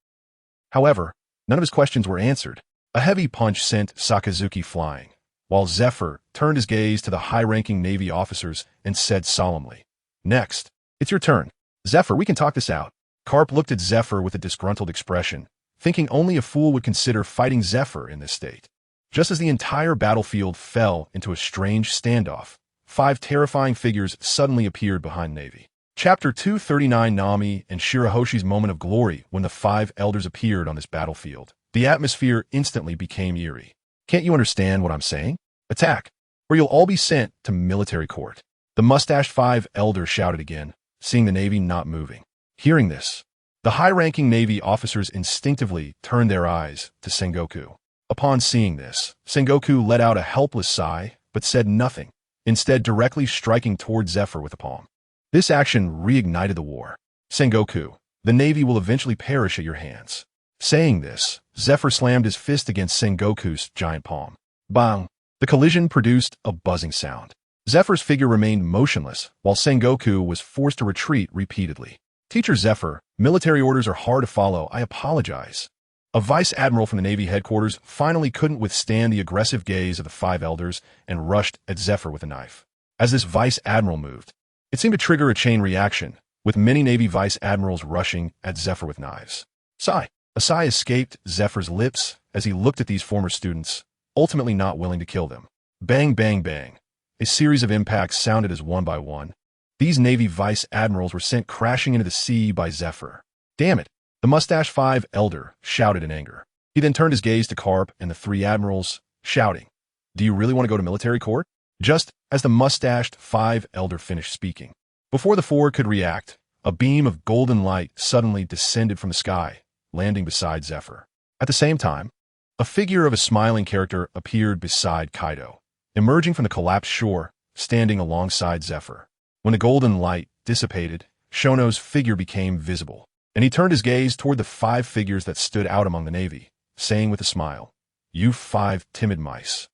However, none of his questions were answered. A heavy punch sent Sakazuki flying, while Zephyr turned his gaze to the high-ranking Navy officers and said solemnly, "Next, it's your turn. Zephyr, we can talk this out." Karp looked at Zephyr with a disgruntled expression, thinking only a fool would consider fighting Zephyr in this state. Just as the entire battlefield fell into a strange standoff, 5 terrifying figures suddenly appeared behind Navy. Chapter 239, Nami and Shirahoshi's moment of glory when the 5 elders appeared on this battlefield. The atmosphere instantly became eerie. Can't you understand what I'm saying? Attack, or you'll all be sent to military court. The mustached 5 elders shouted again, seeing the Navy not moving. Hearing this, the high-ranking Navy officers instinctively turned their eyes to Sengoku. Upon seeing this, Sengoku let out a helpless sigh, but said nothing, instead directly striking toward Zephyr with a palm. This action reignited the war. "Sengoku, the Navy will eventually perish at your hands." Saying this, Zephyr slammed his fist against Sengoku's giant palm. Bang! The collision produced a buzzing sound. Zephyr's figure remained motionless, while Sengoku was forced to retreat repeatedly. "Teacher Zephyr, military orders are hard to follow. I apologize." A vice admiral from the Navy headquarters finally couldn't withstand the aggressive gaze of the 5 elders and rushed at Zephyr with a knife. As this vice admiral moved, it seemed to trigger a chain reaction, with many Navy vice admirals rushing at Zephyr with knives. Sigh. A sigh escaped Zephyr's lips as he looked at these former students, ultimately not willing to kill them. Bang, bang, bang. A series of impacts sounded as one by one. These Navy vice admirals were sent crashing into the sea by Zephyr. Damn it! The mustached 5 elder shouted in anger. He then turned his gaze to Karp and the 3 admirals, shouting, "Do you really want to go to military court?" Just as the mustached 5 elder finished speaking, before the 4 could react, a beam of golden light suddenly descended from the sky, landing beside Zephyr. At the same time, a figure of a smiling character appeared beside Kaido, emerging from the collapsed shore, standing alongside Zephyr. When the golden light dissipated, Shono's figure became visible, and he turned his gaze toward the 5 figures that stood out among the Navy, saying with a smile, "You 5 timid mice,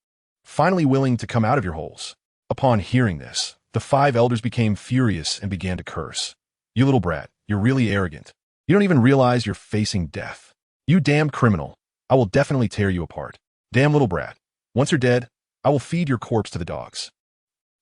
finally willing to come out of your holes." Upon hearing this, the 5 elders became furious and began to curse. "You little brat, you're really arrogant. You don't even realize you're facing death. You damn criminal. I will definitely tear you apart. Damn little brat. Once you're dead, I will feed your corpse to the dogs."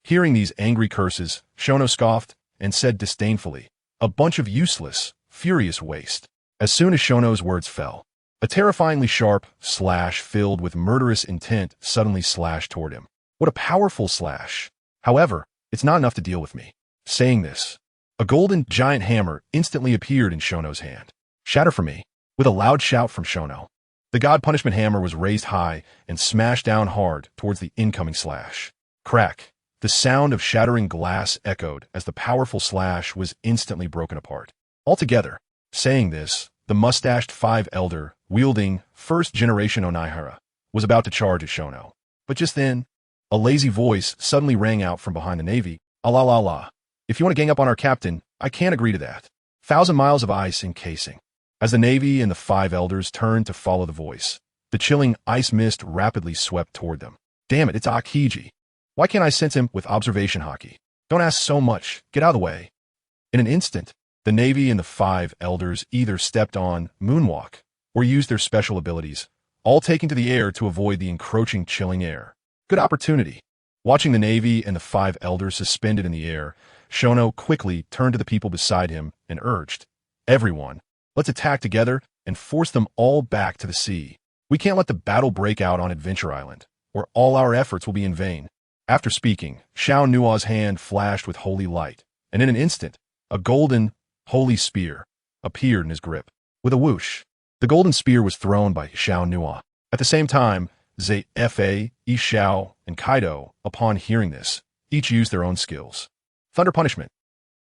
Hearing these angry curses, Shono scoffed and said disdainfully, "A bunch of useless, furious waste." As soon as Shono's words fell, a terrifyingly sharp slash filled with murderous intent suddenly slashed toward him. What a powerful slash. However, it's not enough to deal with me. Saying this, a golden giant hammer instantly appeared in Shono's hand. "Shatter for me." With a loud shout from Shono, the God Punishment Hammer was raised high and smashed down hard towards the incoming slash. Crack! The sound of shattering glass echoed as the powerful slash was instantly broken apart. Altogether, saying this, the mustached 5 elder, wielding first-generation Onihara, was about to charge at Shono. But just then, a lazy voice suddenly rang out from behind the Navy. "Ah la la la. If you want to gang up on our captain, I can't agree to that. 1,000 miles of ice encasing. As the Navy and the five elders turned to follow the voice, the chilling ice mist rapidly swept toward them. Damn it, it's Akiji. Why can't I sense him with observation hockey? Don't ask so much. Get out of the way. In an instant, the Navy and the five elders either stepped on moonwalk or used their special abilities, all taking to the air to avoid the encroaching chilling air. Good opportunity. Watching the Navy and the five elders suspended in the air, Shono quickly turned to the people beside him and urged, "Everyone, let's attack together and force them all back to the sea. We can't let the battle break out on Adventure Island, or all our efforts will be in vain." After speaking, Xiao Nuo's hand flashed with holy light, and in an instant, a golden, holy spear appeared in his grip. With a whoosh, the golden spear was thrown by Xiao Nuo. At the same time, Zfa, Xiao, and Kaido, upon hearing this, each used their own skills. Thunder Punishment.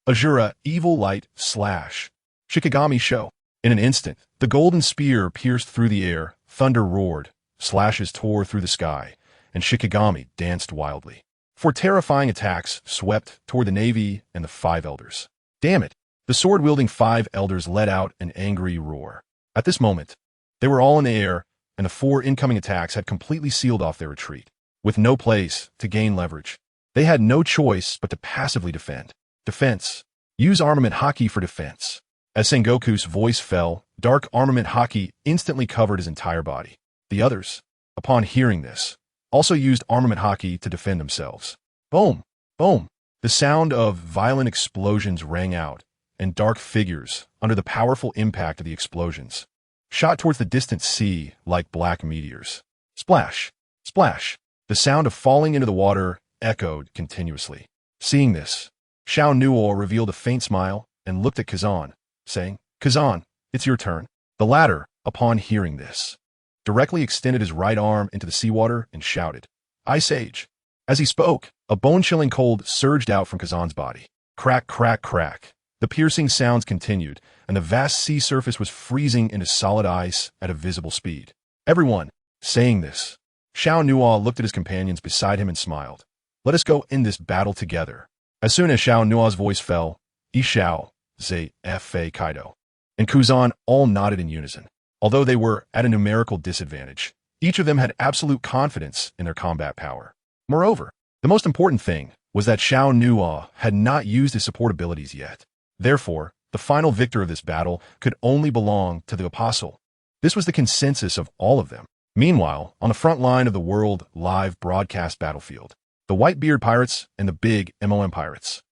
Azura, Evil Light, Slash. Shikigami Sho. In an instant, the golden spear pierced through the air, thunder roared, slashes tore through the sky, and Shikigami danced wildly. Four terrifying attacks swept toward the Navy and the five elders. Damn it! The sword-wielding five elders let out an angry roar. At this moment, they were all in the air, and the four incoming attacks had completely sealed off their retreat. With no place to gain leverage, they had no choice but to passively defend. Defense. Use armament hockey for defense. As Sengoku's voice fell, dark armament hockey instantly covered his entire body. The others, upon hearing this, also used armament hockey to defend themselves. Boom! Boom! The sound of violent explosions rang out, and dark figures, under the powerful impact of the explosions, shot towards the distant sea like black meteors. Splash! Splash! The sound of falling into the water echoed continuously. Seeing this, Xiao Nuo revealed a faint smile and looked at Kazan, saying, "Kazan, it's your turn." The latter, upon hearing this, directly extended his right arm into the seawater and shouted, "Ice Age." As he spoke, a bone-chilling cold surged out from Kazan's body. Crack, crack, crack. The piercing sounds continued, and the vast sea surface was freezing into solid ice at a visible speed. Everyone, saying this, Xiao Nuo looked at his companions beside him and smiled. "Let us go in this battle together." As soon as Xiao Nuo's voice fell, Xiao, Zfa, Kaido, and Kuzan all nodded in unison. Although they were at a numerical disadvantage, each of them had absolute confidence in their combat power. Moreover, the most important thing was that Xiao Nuo had not used his support abilities yet. Therefore, the final victor of this battle could only belong to the Apostle. This was the consensus of all of them. Meanwhile, on the front line of the World Live broadcast battlefield, the Whitebeard Pirates and the Big MOM Pirates.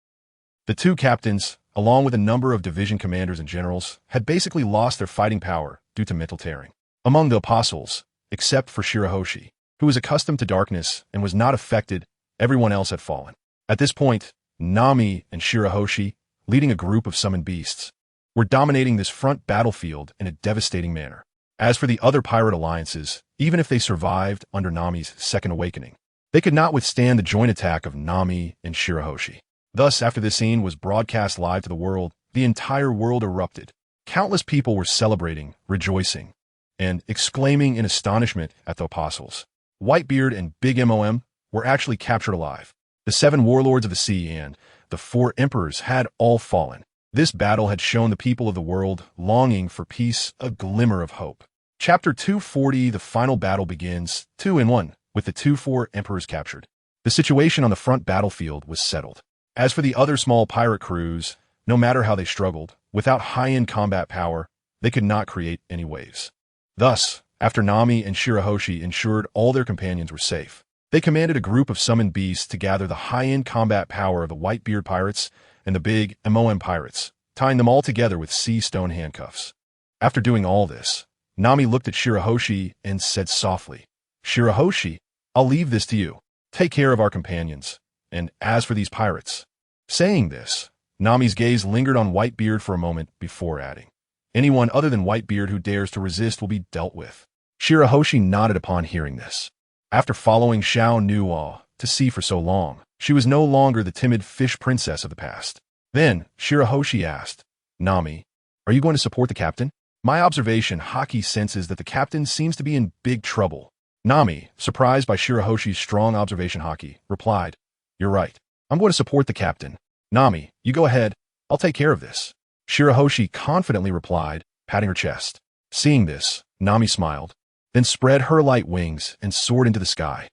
The two captains, along with a number of division commanders and generals, had basically lost their fighting power due to mental tearing. Among the apostles, except for Shirahoshi, who was accustomed to darkness and was not affected, everyone else had fallen. At this point, Nami and Shirahoshi, leading a group of summoned beasts, were dominating this front battlefield in a devastating manner. As for the other pirate alliances, even if they survived under Nami's second awakening, they could not withstand the joint attack of Nami and Shirahoshi. Thus, after this scene was broadcast live to the world, the entire world erupted. Countless people were celebrating, rejoicing, and exclaiming in astonishment at the apostles. Whitebeard and Big MOM were actually captured alive. The 7 warlords of the sea and the 4 emperors had all fallen. This battle had shown the people of the world longing for peace a glimmer of hope. Chapter 240, the final battle begins, 2-1, with the 2-4 emperors captured. The situation on the front battlefield was settled. As for the other small pirate crews, no matter how they struggled, without high-end combat power, they could not create any waves. Thus, after Nami and Shirahoshi ensured all their companions were safe, they commanded a group of summoned beasts to gather the high-end combat power of the Whitebeard Pirates and the Big MOM Pirates, tying them all together with sea stone handcuffs. After doing all this, Nami looked at Shirahoshi and said softly, "Shirahoshi, I'll leave this to you. Take care of our companions. And as for these pirates..." Saying this, Nami's gaze lingered on Whitebeard for a moment before adding, "Anyone other than Whitebeard who dares to resist will be dealt with." Shirahoshi nodded upon hearing this. After following Xiao Nuo to sea for so long, she was no longer the timid fish princess of the past. Then, Shirahoshi asked, "Nami, are you going to support the captain? My observation hockey senses that the captain seems to be in big trouble." Nami, surprised by Shirahoshi's strong observation hockey, replied, "You're right. I'm going to support the captain. Nami, you go ahead. I'll take care of this." Shirahoshi confidently replied, patting her chest. Seeing this, Nami smiled, then spread her light wings and soared into the sky.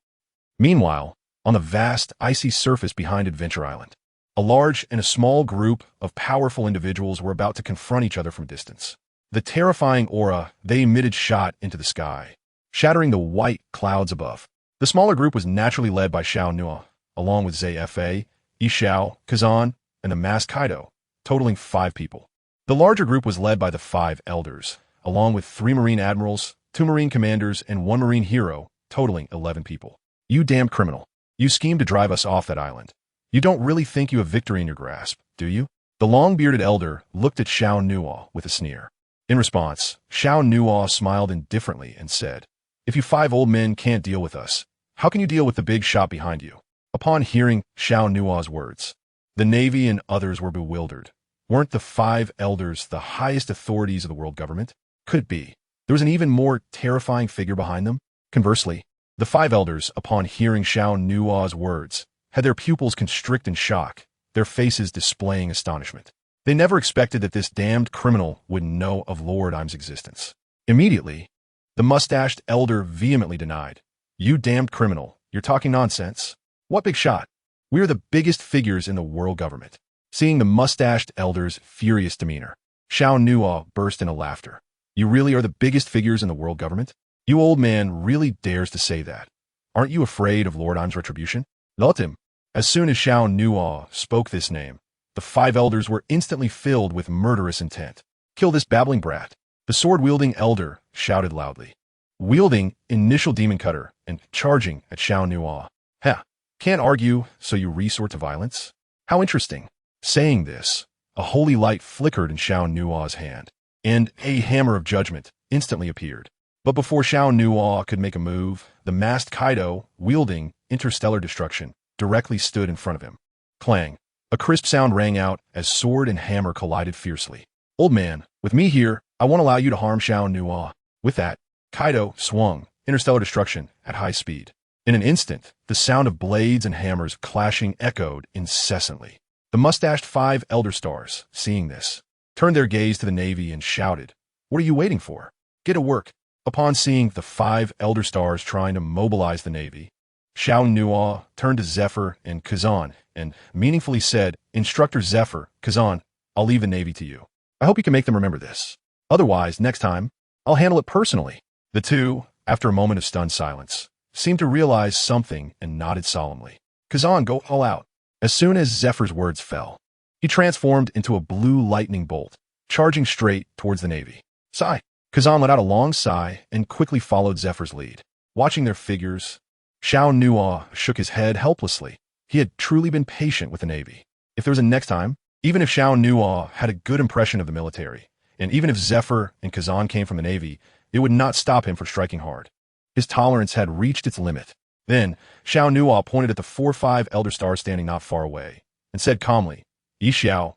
Meanwhile, on the vast, icy surface behind Adventure Island, a large and a small group of powerful individuals were about to confront each other from a distance. The terrifying aura they emitted shot into the sky, shattering the white clouds above. The smaller group was naturally led by Xiao Nuothe, along with Zfa, Xiao, Kazan, and the masked Kaido, totaling 5 people. The larger group was led by the 5 elders, along with 3 marine admirals, 2 marine commanders, and 1 marine hero, totaling 11 people. You damned criminal. You schemed to drive us off that island. You don't really think you have victory in your grasp, do you? The long-bearded elder looked at Xiao Nuothe with a sneer. In response, Xiao Nuothe smiled indifferently and said, "If you 5 old men can't deal with us, how can you deal with the big shot behind you?" Upon hearing Xiao Nuothe's words, the Navy and others were bewildered. Weren't the 5 elders the highest authorities of the world government? Could it be there was an even more terrifying figure behind them? Conversely, the 5 elders, upon hearing Xiao Nuothe's words, had their pupils constrict in shock, their faces displaying astonishment. They never expected that this damned criminal would know of Lord Im's existence. Immediately, the mustached elder vehemently denied. "You damned criminal, you're talking nonsense. What big shot? We are the biggest figures in the world government." Seeing the mustached elder's furious demeanor, Xiao Nuothe burst into laughter. "You really are the biggest figures in the world government? You old man really dares to say that. Aren't you afraid of Lord Im's retribution? Let him." As soon as Xiao Nuothe spoke this name, the 5 elders were instantly filled with murderous intent. "Kill this babbling brat." The sword-wielding elder shouted loudly, wielding initial demon cutter and charging at Xiao Nuothe. "Ha! Can't argue, so you resort to violence? How interesting." Saying this, a holy light flickered in Xiao Nuothe's hand, and a hammer of judgment instantly appeared. But before Xiao Nuothe could make a move, the masked Kaido, wielding interstellar destruction, directly stood in front of him. Clang! A crisp sound rang out as sword and hammer collided fiercely. "Old man, with me here, I won't allow you to harm Xiao Nuothe." With that, Kaido swung interstellar destruction at high speed. In an instant, the sound of blades and hammers clashing echoed incessantly. The mustached 5 elder stars, seeing this, turned their gaze to the Navy and shouted, "What are you waiting for? Get to work." Upon seeing the 5 elder stars trying to mobilize the Navy, Xiao Nuothe turned to Zephyr and Kazan and meaningfully said, "Instructor Zephyr, Kazan, I'll leave the Navy to you. I hope you can make them remember this. Otherwise, next time, I'll handle it personally." The 2, after a moment of stunned silence, seemed to realize something and nodded solemnly. "Kazan, go all out." As soon as Zephyr's words fell, he transformed into a blue lightning bolt, charging straight towards the Navy. "Sigh." Kazan let out a long sigh and quickly followed Zephyr's lead. Watching their figures, Xiao Nuothe shook his head helplessly. He had truly been patient with the Navy. If there was a next time, even if Xiao Nuothe had a good impression of the military, and even if Zephyr and Kazan came from the Navy, it would not stop him from striking hard. His tolerance had reached its limit. Then, Xiao Nuothe pointed at the 4-5 elder stars standing not far away, and said calmly, "Xiao,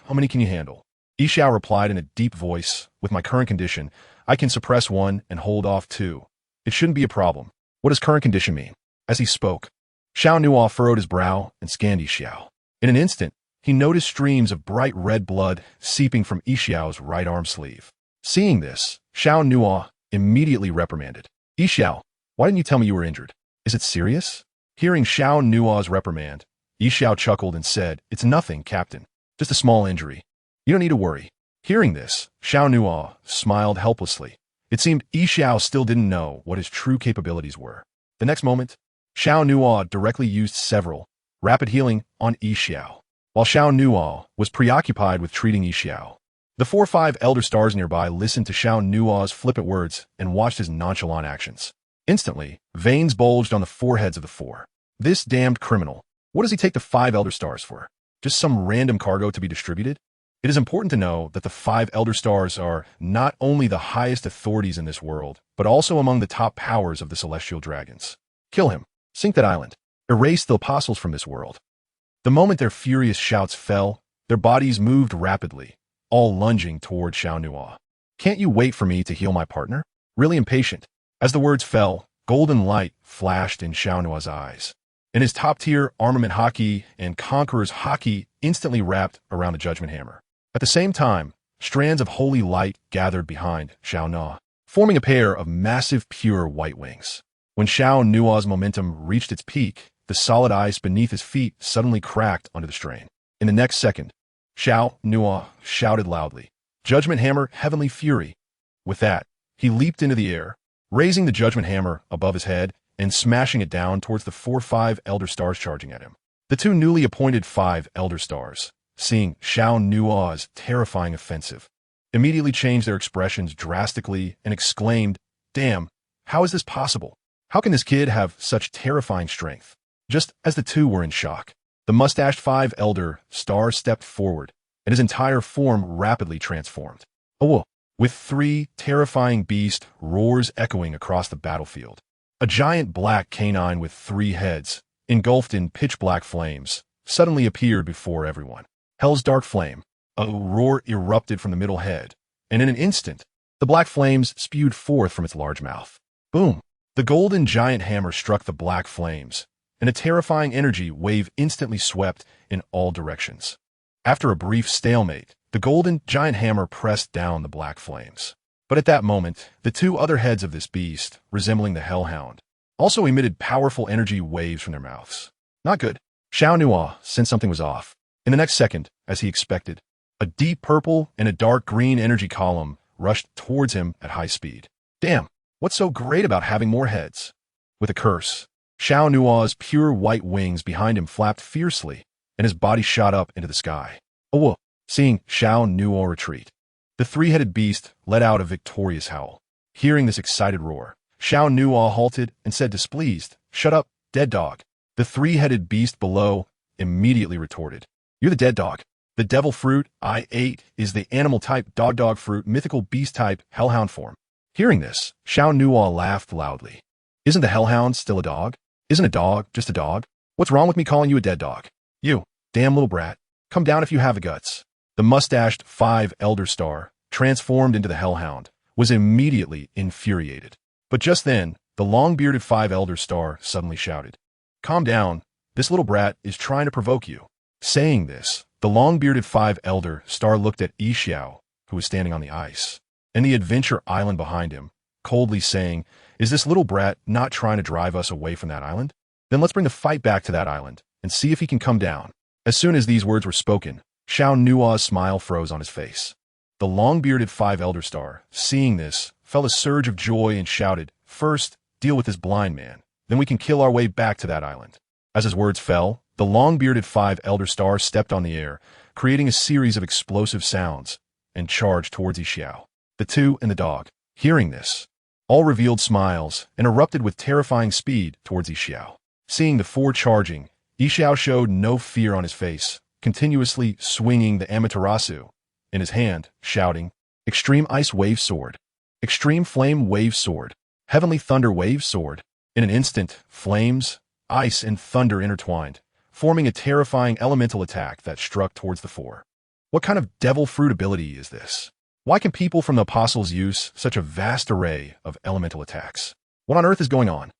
how many can you handle?" Xiao replied in a deep voice, "With my current condition, I can suppress 1 and hold off 2. It shouldn't be a problem." "What does current condition mean?" As he spoke, Xiao Nuothe furrowed his brow and scanned Xiao. In an instant, he noticed streams of bright red blood seeping from Xiao's right arm sleeve. Seeing this, Xiao Nuothe immediately reprimanded, "Xiao, why didn't you tell me you were injured? Is it serious?" Hearing Xiao Nuothe's reprimand, Xiao chuckled and said, "It's nothing, Captain. Just a small injury. You don't need to worry." Hearing this, Xiao Nuothe smiled helplessly. It seemed Xiao still didn't know what his true capabilities were. The next moment, Xiao Nuothe directly used several rapid healing on Xiao, while Xiao Nuothe was preoccupied with treating Xiao. The 4-5 elder stars nearby listened to Xiao Nuothe's flippant words and watched his nonchalant actions. Instantly, veins bulged on the foreheads of the 4. This damned criminal. What does he take the 5 elder stars for? Just some random cargo to be distributed? It is important to know that the 5 elder stars are not only the highest authorities in this world, but also among the top powers of the celestial dragons. Kill him. Sink that island. Erase the apostles from this world. The moment their furious shouts fell, their bodies moved rapidly, all lunging toward Xiao Nuothe. "Can't you wait for me to heal my partner? Really impatient." As the words fell, golden light flashed in Xiao Nuothe's eyes, and his top-tier armament haki and conqueror's haki instantly wrapped around the judgment hammer. At the same time, strands of holy light gathered behind Xiao, forming a pair of massive pure white wings. When Xiao's momentum reached its peak, the solid ice beneath his feet suddenly cracked under the strain. In the next second, Xiao shouted loudly, "Judgment Hammer, Heavenly Fury!" With that, he leaped into the air, raising the Judgment Hammer above his head and smashing it down towards the 4-5 Elder Stars charging at him. The two newly appointed 5 Elder Stars, seeing Xiao's terrifying offensive, immediately changed their expressions drastically and exclaimed, "Damn, how is this possible? How can this kid have such terrifying strength?" Just as the two were in shock, the mustached 5 Elder Star stepped forward, and his entire form rapidly transformed. With 3 terrifying beast roars echoing across the battlefield. A giant black canine with 3 heads, engulfed in pitch-black flames, suddenly appeared before everyone. Hell's dark flame. A roar erupted from the middle head, and in an instant, the black flames spewed forth from its large mouth. Boom! The golden giant hammer struck the black flames, and a terrifying energy wave instantly swept in all directions. After a brief stalemate, the golden giant hammer pressed down the black flames. But at that moment, the 2 other heads of this beast, resembling the Hellhound, also emitted powerful energy waves from their mouths. Not good. Xiao sensed something was off. In the next second, as he expected, a deep purple and a dark green energy column rushed towards him at high speed. Damn, what's so great about having more heads? With a curse, Xiao's pure white wings behind him flapped fiercely, and his body shot up into the sky. Seeing Xiao retreat, the 3-headed beast let out a victorious howl. Hearing this excited roar, Xiao halted and said displeased, "Shut up, dead dog." The 3-headed beast below immediately retorted, "You're the dead dog. The devil fruit I ate is the animal type dog fruit mythical beast type hellhound form." Hearing this, Xiao laughed loudly. "Isn't the hellhound still a dog? Isn't a dog just a dog? What's wrong with me calling you a dead dog? You, damn little brat. Come down if you have the guts." The mustached 5 Elder Star, transformed into the Hellhound, was immediately infuriated. But just then, the long-bearded 5 Elder Star suddenly shouted, "Calm down, this little brat is trying to provoke you." Saying this, the long-bearded 5 Elder Star looked at Xiao, who was standing on the ice, and the adventure island behind him, coldly saying, "Is this little brat not trying to drive us away from that island? Then let's bring the fight back to that island, and see if he can come down." As soon as these words were spoken, Xiao's smile froze on his face. The long-bearded 5 Elder Star, seeing this, felt a surge of joy and shouted, "First, deal with this blind man, then we can kill our way back to that island." As his words fell, the long-bearded 5 Elder Star stepped on the air, creating a series of explosive sounds, and charged towards Xiao. The 2 and the dog, hearing this, all revealed smiles and erupted with terrifying speed towards Xiao. Seeing the 4 charging, Xiao showed no fear on his face, continuously swinging the Amaterasu in his hand, shouting, "Extreme Ice Wave Sword! Extreme Flame Wave Sword! Heavenly Thunder Wave Sword!" In an instant, flames, ice, and thunder intertwined, forming a terrifying elemental attack that struck towards the 4. What kind of devil fruit ability is this? Why can people from the Apostles use such a vast array of elemental attacks? What on earth is going on?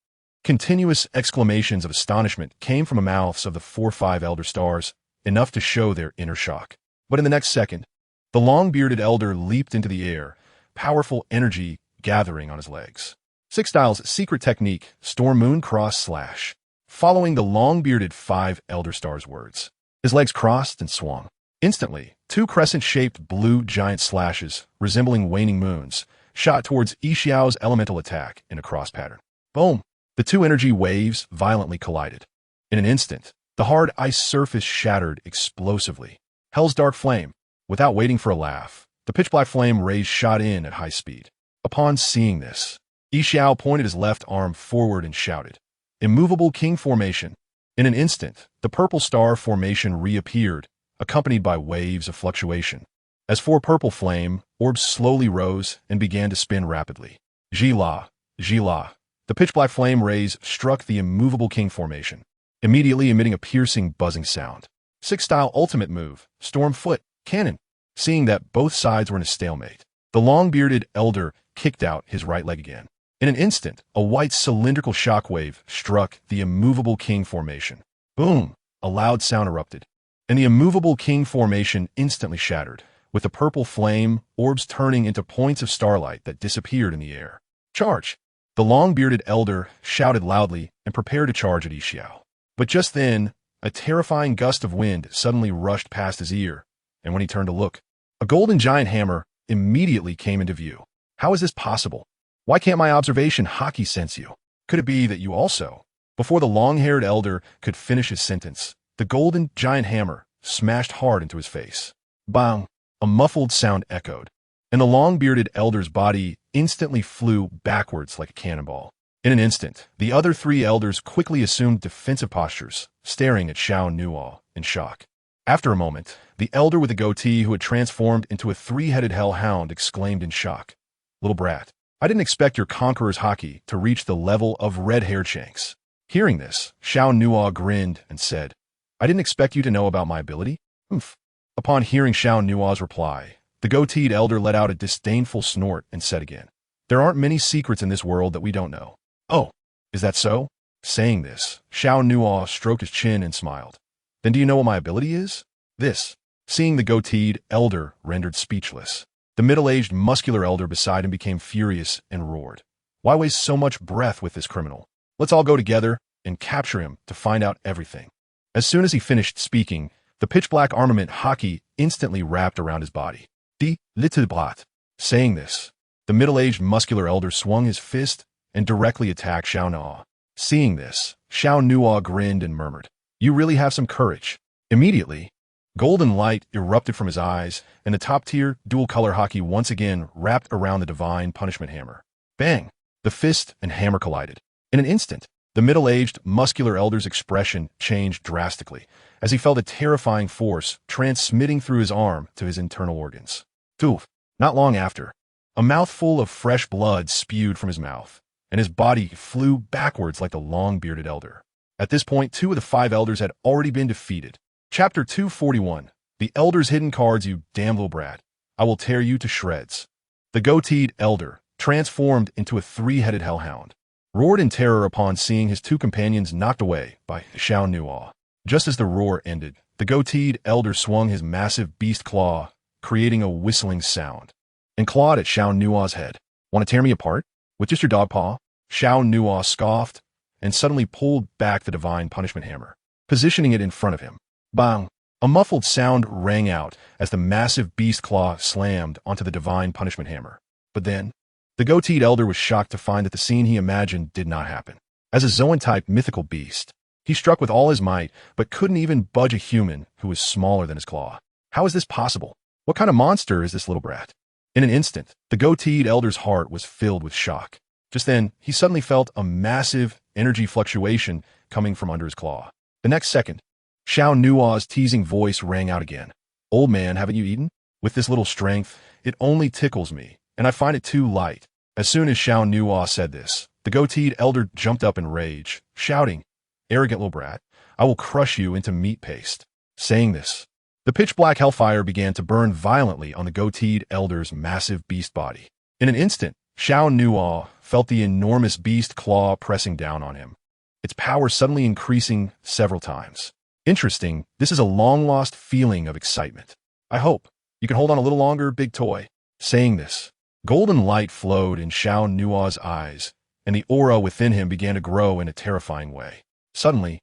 Continuous exclamations of astonishment came from the mouths of the 4-5 Elder Stars, enough to show their inner shock. But in the next second, the long-bearded elder leaped into the air, powerful energy gathering on his legs. Six-Style's secret technique, Storm Moon Cross Slash. Following the long-bearded 5 Elder Stars' words, his legs crossed and swung. Instantly, 2 crescent-shaped blue giant slashes, resembling waning moons, shot towards Xiao's elemental attack in a cross pattern. Boom! The 2 energy waves violently collided. In an instant, the hard ice surface shattered explosively. Hell's dark flame. Without waiting for a laugh, the pitch-black flame rays shot in at high speed. Upon seeing this, Xiao pointed his left arm forward and shouted, "Immovable King Formation." In an instant, the purple star formation reappeared, accompanied by waves of fluctuation. As 4 purple flame orbs slowly rose and began to spin rapidly. Jila, the pitch-black flame rays struck the immovable King Formation, immediately emitting a piercing buzzing sound. Six-Style ultimate move, Storm Foot, Cannon. Seeing that both sides were in a stalemate, the long-bearded elder kicked out his right leg again. In an instant, a white cylindrical shockwave struck the immovable King Formation. Boom! A loud sound erupted, and the immovable King Formation instantly shattered, with the purple flame orbs turning into points of starlight that disappeared in the air. Charge! The long-bearded elder shouted loudly and prepared to charge at Xiao. But just then, a terrifying gust of wind suddenly rushed past his ear, and when he turned to look, a golden giant hammer immediately came into view. How is this possible? Why can't my observation hockey sense you? Could it be that you also? Before the long-haired elder could finish his sentence, the golden giant hammer smashed hard into his face. Bang! A muffled sound echoed, and the long-bearded elder's body instantly flew backwards like a cannonball. In an instant, the other three elders quickly assumed defensive postures, staring at Xiao Nuo in shock. After a moment, the elder with the goatee who had transformed into a three-headed hellhound exclaimed in shock, "Little brat, I didn't expect your conqueror's hockey to reach the level of red-haired shanks." Hearing this, Xiao Nuo grinned and said, "I didn't expect you to know about my ability?" Oomph. Upon hearing Xiao Nuo's reply, the goateed elder let out a disdainful snort and said again, "There aren't many secrets in this world that we don't know." "Oh, is that so?" Saying this, Xiao Nuo stroked his chin and smiled. "Then do you know what my ability is?" This, seeing the goateed elder rendered speechless. The middle-aged muscular elder beside him became furious and roared, "Why waste so much breath with this criminal? Let's all go together and capture him to find out everything." As soon as he finished speaking, the pitch-black armament hockey instantly wrapped around his body. "Die little brat." Saying this, the middle-aged muscular elder swung his fist and directly attacked Xiao Nuo. Seeing this, Xiao Nuo grinned and murmured, "You really have some courage." Immediately, golden light erupted from his eyes, and the top-tier dual-color hockey once again wrapped around the divine punishment hammer. Bang! The fist and hammer collided. In an instant, the middle-aged, muscular elder's expression changed drastically as he felt a terrifying force transmitting through his arm to his internal organs. Doof! Not long after, a mouthful of fresh blood spewed from his mouth, and his body flew backwards like the long-bearded elder. At this point, 2 of the 5 elders had already been defeated. Chapter 241. The Elder's Hidden Cards, you damn little brat. I will tear you to shreds. The goateed elder, transformed into a 3-headed hellhound, roared in terror upon seeing his 2 companions knocked away by Xiao Nuo. Just as the roar ended, the goateed elder swung his massive beast claw, creating a whistling sound, and clawed at Xiao Nuo's head. "Want to tear me apart? With just your dog paw?" Xiao Nuo scoffed, and suddenly pulled back the divine punishment hammer, positioning it in front of him. Bang! A muffled sound rang out as the massive beast claw slammed onto the divine punishment hammer. But then, the goateed elder was shocked to find that the scene he imagined did not happen. As a Zoan-type mythical beast, he struck with all his might, but couldn't even budge a human who was smaller than his claw. How is this possible? What kind of monster is this little brat? In an instant, the goateed elder's heart was filled with shock. Just then, he suddenly felt a massive energy fluctuation coming from under his claw. The next second, Xiao Nuo's teasing voice rang out again. "Old man, haven't you eaten? With this little strength, it only tickles me, and I find it too light." As soon as Xiao Nuo said this, the goateed elder jumped up in rage, shouting, "Arrogant little brat, I will crush you into meat paste." Saying this, the pitch-black hellfire began to burn violently on the goateed elder's massive beast body. In an instant, Xiao Nuo felt the enormous beast claw pressing down on him, its power suddenly increasing several times. Interesting, this is a long-lost feeling of excitement. "I hope you can hold on a little longer, big toy." Saying this, golden light flowed in Xiao Nuo's eyes, and the aura within him began to grow in a terrifying way. Suddenly,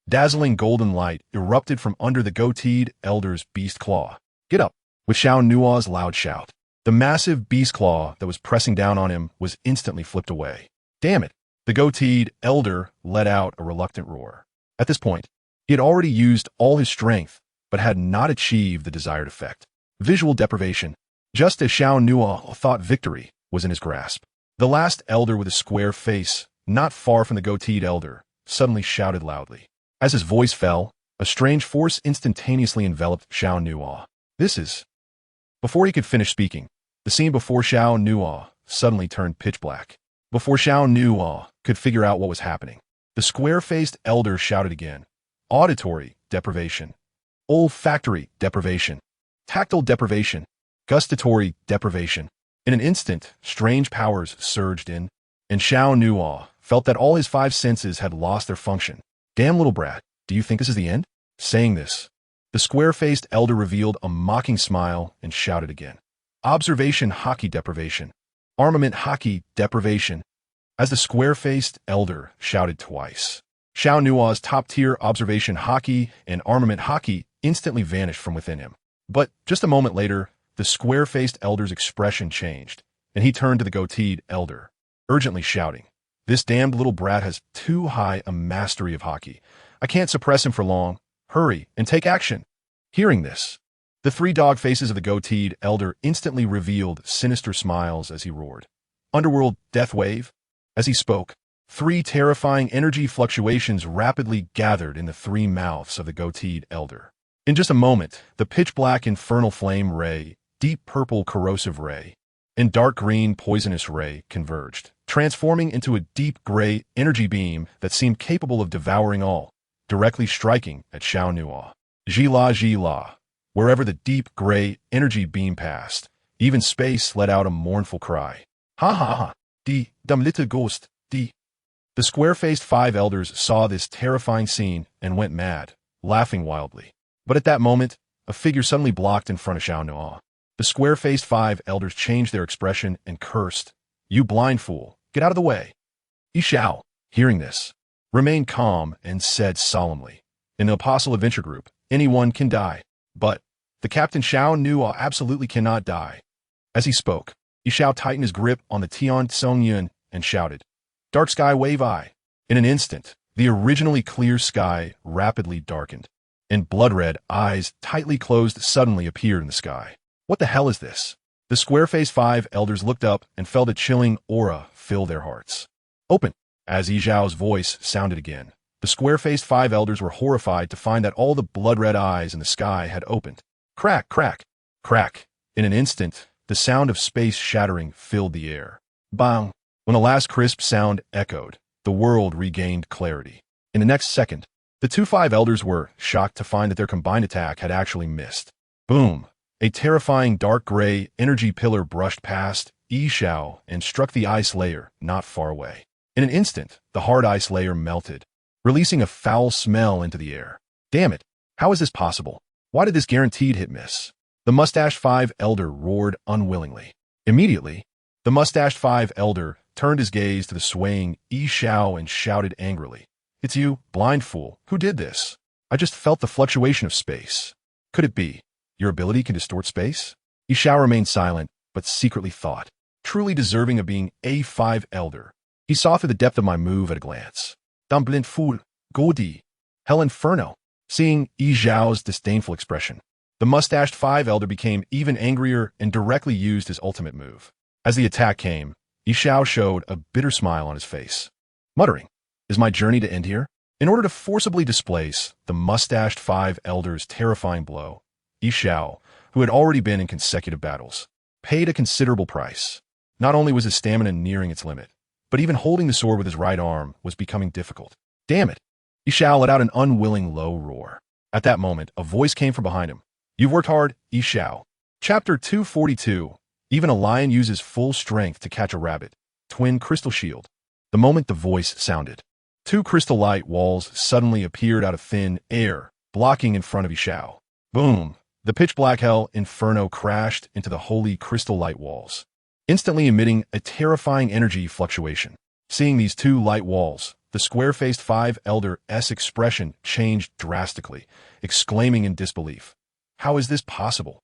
dazzling golden light erupted from under the goateed elder's beast claw. "Get up!" With Xiao Nuo's loud shout, the massive beast claw that was pressing down on him was instantly flipped away. "Damn it!" The goateed elder let out a reluctant roar. At this point, he had already used all his strength, but had not achieved the desired effect. Visual deprivation. Just as Xiao Nuo thought victory was in his grasp, the last elder with a square face, not far from the goateed elder, suddenly shouted loudly. As his voice fell, a strange force instantaneously enveloped Xiao Nuo. This is... Before he could finish speaking, the scene before Xiao Nuo suddenly turned pitch black. Before Xiao Nuo could figure out what was happening, the square-faced elder shouted again. Auditory deprivation, olfactory deprivation, tactile deprivation, gustatory deprivation. In an instant, strange powers surged in, and Xiao Nuo felt that all his 5 senses had lost their function. "Damn little brat, do you think this is the end?" Saying this, The square-faced elder revealed a mocking smile and shouted again. Observation hockey deprivation. Armament hockey deprivation. As the square-faced elder shouted twice, Xiao Nuothe's top-tier observation hockey and armament hockey instantly vanished from within him. But just a moment later, the square-faced elder's expression changed, and he turned to the goateed elder, urgently shouting, "This damned little brat has too high a mastery of hockey. I can't suppress him for long. Hurry and take action." Hearing this, the three dog faces of the goateed elder instantly revealed sinister smiles as he roared, "Underworld death wave." As he spoke, three terrifying energy fluctuations rapidly gathered in the three mouths of the goateed elder. In just a moment, the pitch-black infernal flame ray, deep purple corrosive ray, and dark green poisonous ray converged, transforming into a deep gray energy beam that seemed capable of devouring all, directly striking at Xiao Nuothe. Gila. Wherever the deep gray energy beam passed, even space let out a mournful cry. Ha ha ha, die dumb little ghost, die. The square-faced five elders saw this terrifying scene and went mad, laughing wildly. But at that moment, a figure suddenly blocked in front of Xiao Nuothe. The square-faced five elders changed their expression and cursed, "You blind fool, get out of the way." Xiao, hearing this, remained calm and said solemnly, "In the Apostle Adventure Group, anyone can die. But the Captain Xiao Nuothe absolutely cannot die." As he spoke, Xiao tightened his grip on the Tian Tsung Yun and shouted, "Dark sky wave eye." In an instant, the originally clear sky rapidly darkened, and blood-red eyes tightly closed suddenly appeared in the sky. What the hell is this? The square-faced five elders looked up and felt a chilling aura fill their hearts. "Open." As Xiao's voice sounded again, the square-faced five elders were horrified to find that all the blood-red eyes in the sky had opened. Crack, crack, crack. In an instant, the sound of space shattering filled the air. Bang! When the last crisp sound echoed, the world regained clarity. In the next second, the two five elders were shocked to find that their combined attack had actually missed. Boom! A terrifying dark gray energy pillar brushed past Xiao and struck the ice layer not far away. In an instant, the hard ice layer melted, releasing a foul smell into the air. Damn it! How is this possible? Why did this guaranteed hit miss? The mustached five elder roared unwillingly. Immediately, the mustached five elder turned his gaze to the swaying Xiao and shouted angrily, "It's you, blind fool, who did this? I just felt the fluctuation of space. Could it be your ability can distort space?" Xiao remained silent, but secretly thought, truly deserving of being A5 elder. He saw through the depth of my move at a glance. "Dumb blind fool, Godi, hell inferno." Seeing Xiao's disdainful expression, the mustached five elder became even angrier and directly used his ultimate move. As the attack came, Xiao showed a bitter smile on his face, muttering, "Is my journey to end here?" In order to forcibly displace the mustached five elders' terrifying blow, Xiao, who had already been in consecutive battles, paid a considerable price. Not only was his stamina nearing its limit, but even holding the sword with his right arm was becoming difficult. Damn it! Xiao let out an unwilling low roar. At that moment, a voice came from behind him. "You've worked hard, Xiao." Chapter 242. Even a lion uses full strength to catch a rabbit. Twin crystal shield. The moment the voice sounded, two crystal light walls suddenly appeared out of thin air, blocking in front of Xiao. Boom! The pitch-black hell inferno crashed into the holy crystal light walls, instantly emitting a terrifying energy fluctuation. Seeing these two light walls, the square-faced five elder's expression changed drastically, exclaiming in disbelief, "How is this possible?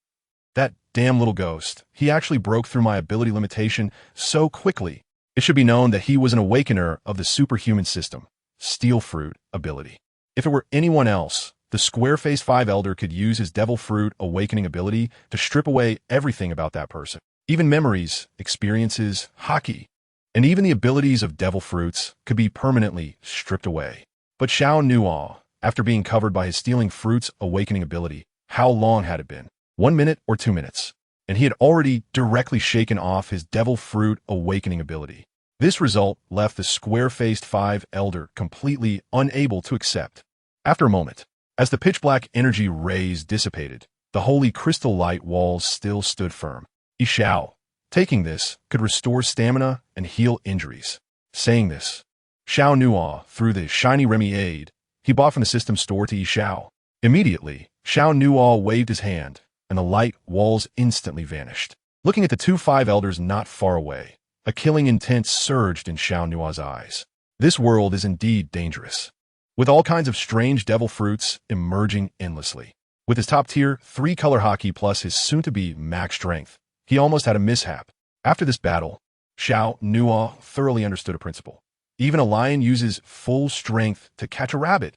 That damn little ghost, he actually broke through my ability limitation so quickly." It should be known that he was an awakener of the superhuman system, Steel Fruit ability. If it were anyone else, the square-faced five elder could use his Devil Fruit awakening ability to strip away everything about that person. Even memories, experiences, hockey, and even the abilities of Devil Fruits could be permanently stripped away. But Xiao Nuothe, after being covered by his Stealing Fruits awakening ability, how long had it been? 1 minute or 2 minutes? And he had already directly shaken off his Devil Fruit awakening ability. This result left the square-faced five elder completely unable to accept. After a moment, as the pitch-black energy rays dissipated, the holy crystal light walls still stood firm. Xiao, taking this, could restore stamina and heal injuries. Saying this, Xiao Nuothe threw the shiny Remy aid he bought from the system store to Xiao. Immediately, Xiao Nuo waved his hand, and the light walls instantly vanished. Looking at the two five elders not far away, a killing intent surged in Xiao Nuo's eyes. This world is indeed dangerous, with all kinds of strange devil fruits emerging endlessly. With his top-tier 3-color hockey plus his soon-to-be max strength, he almost had a mishap. After this battle, Xiao Nuo thoroughly understood a principle. Even a lion uses full strength to catch a rabbit.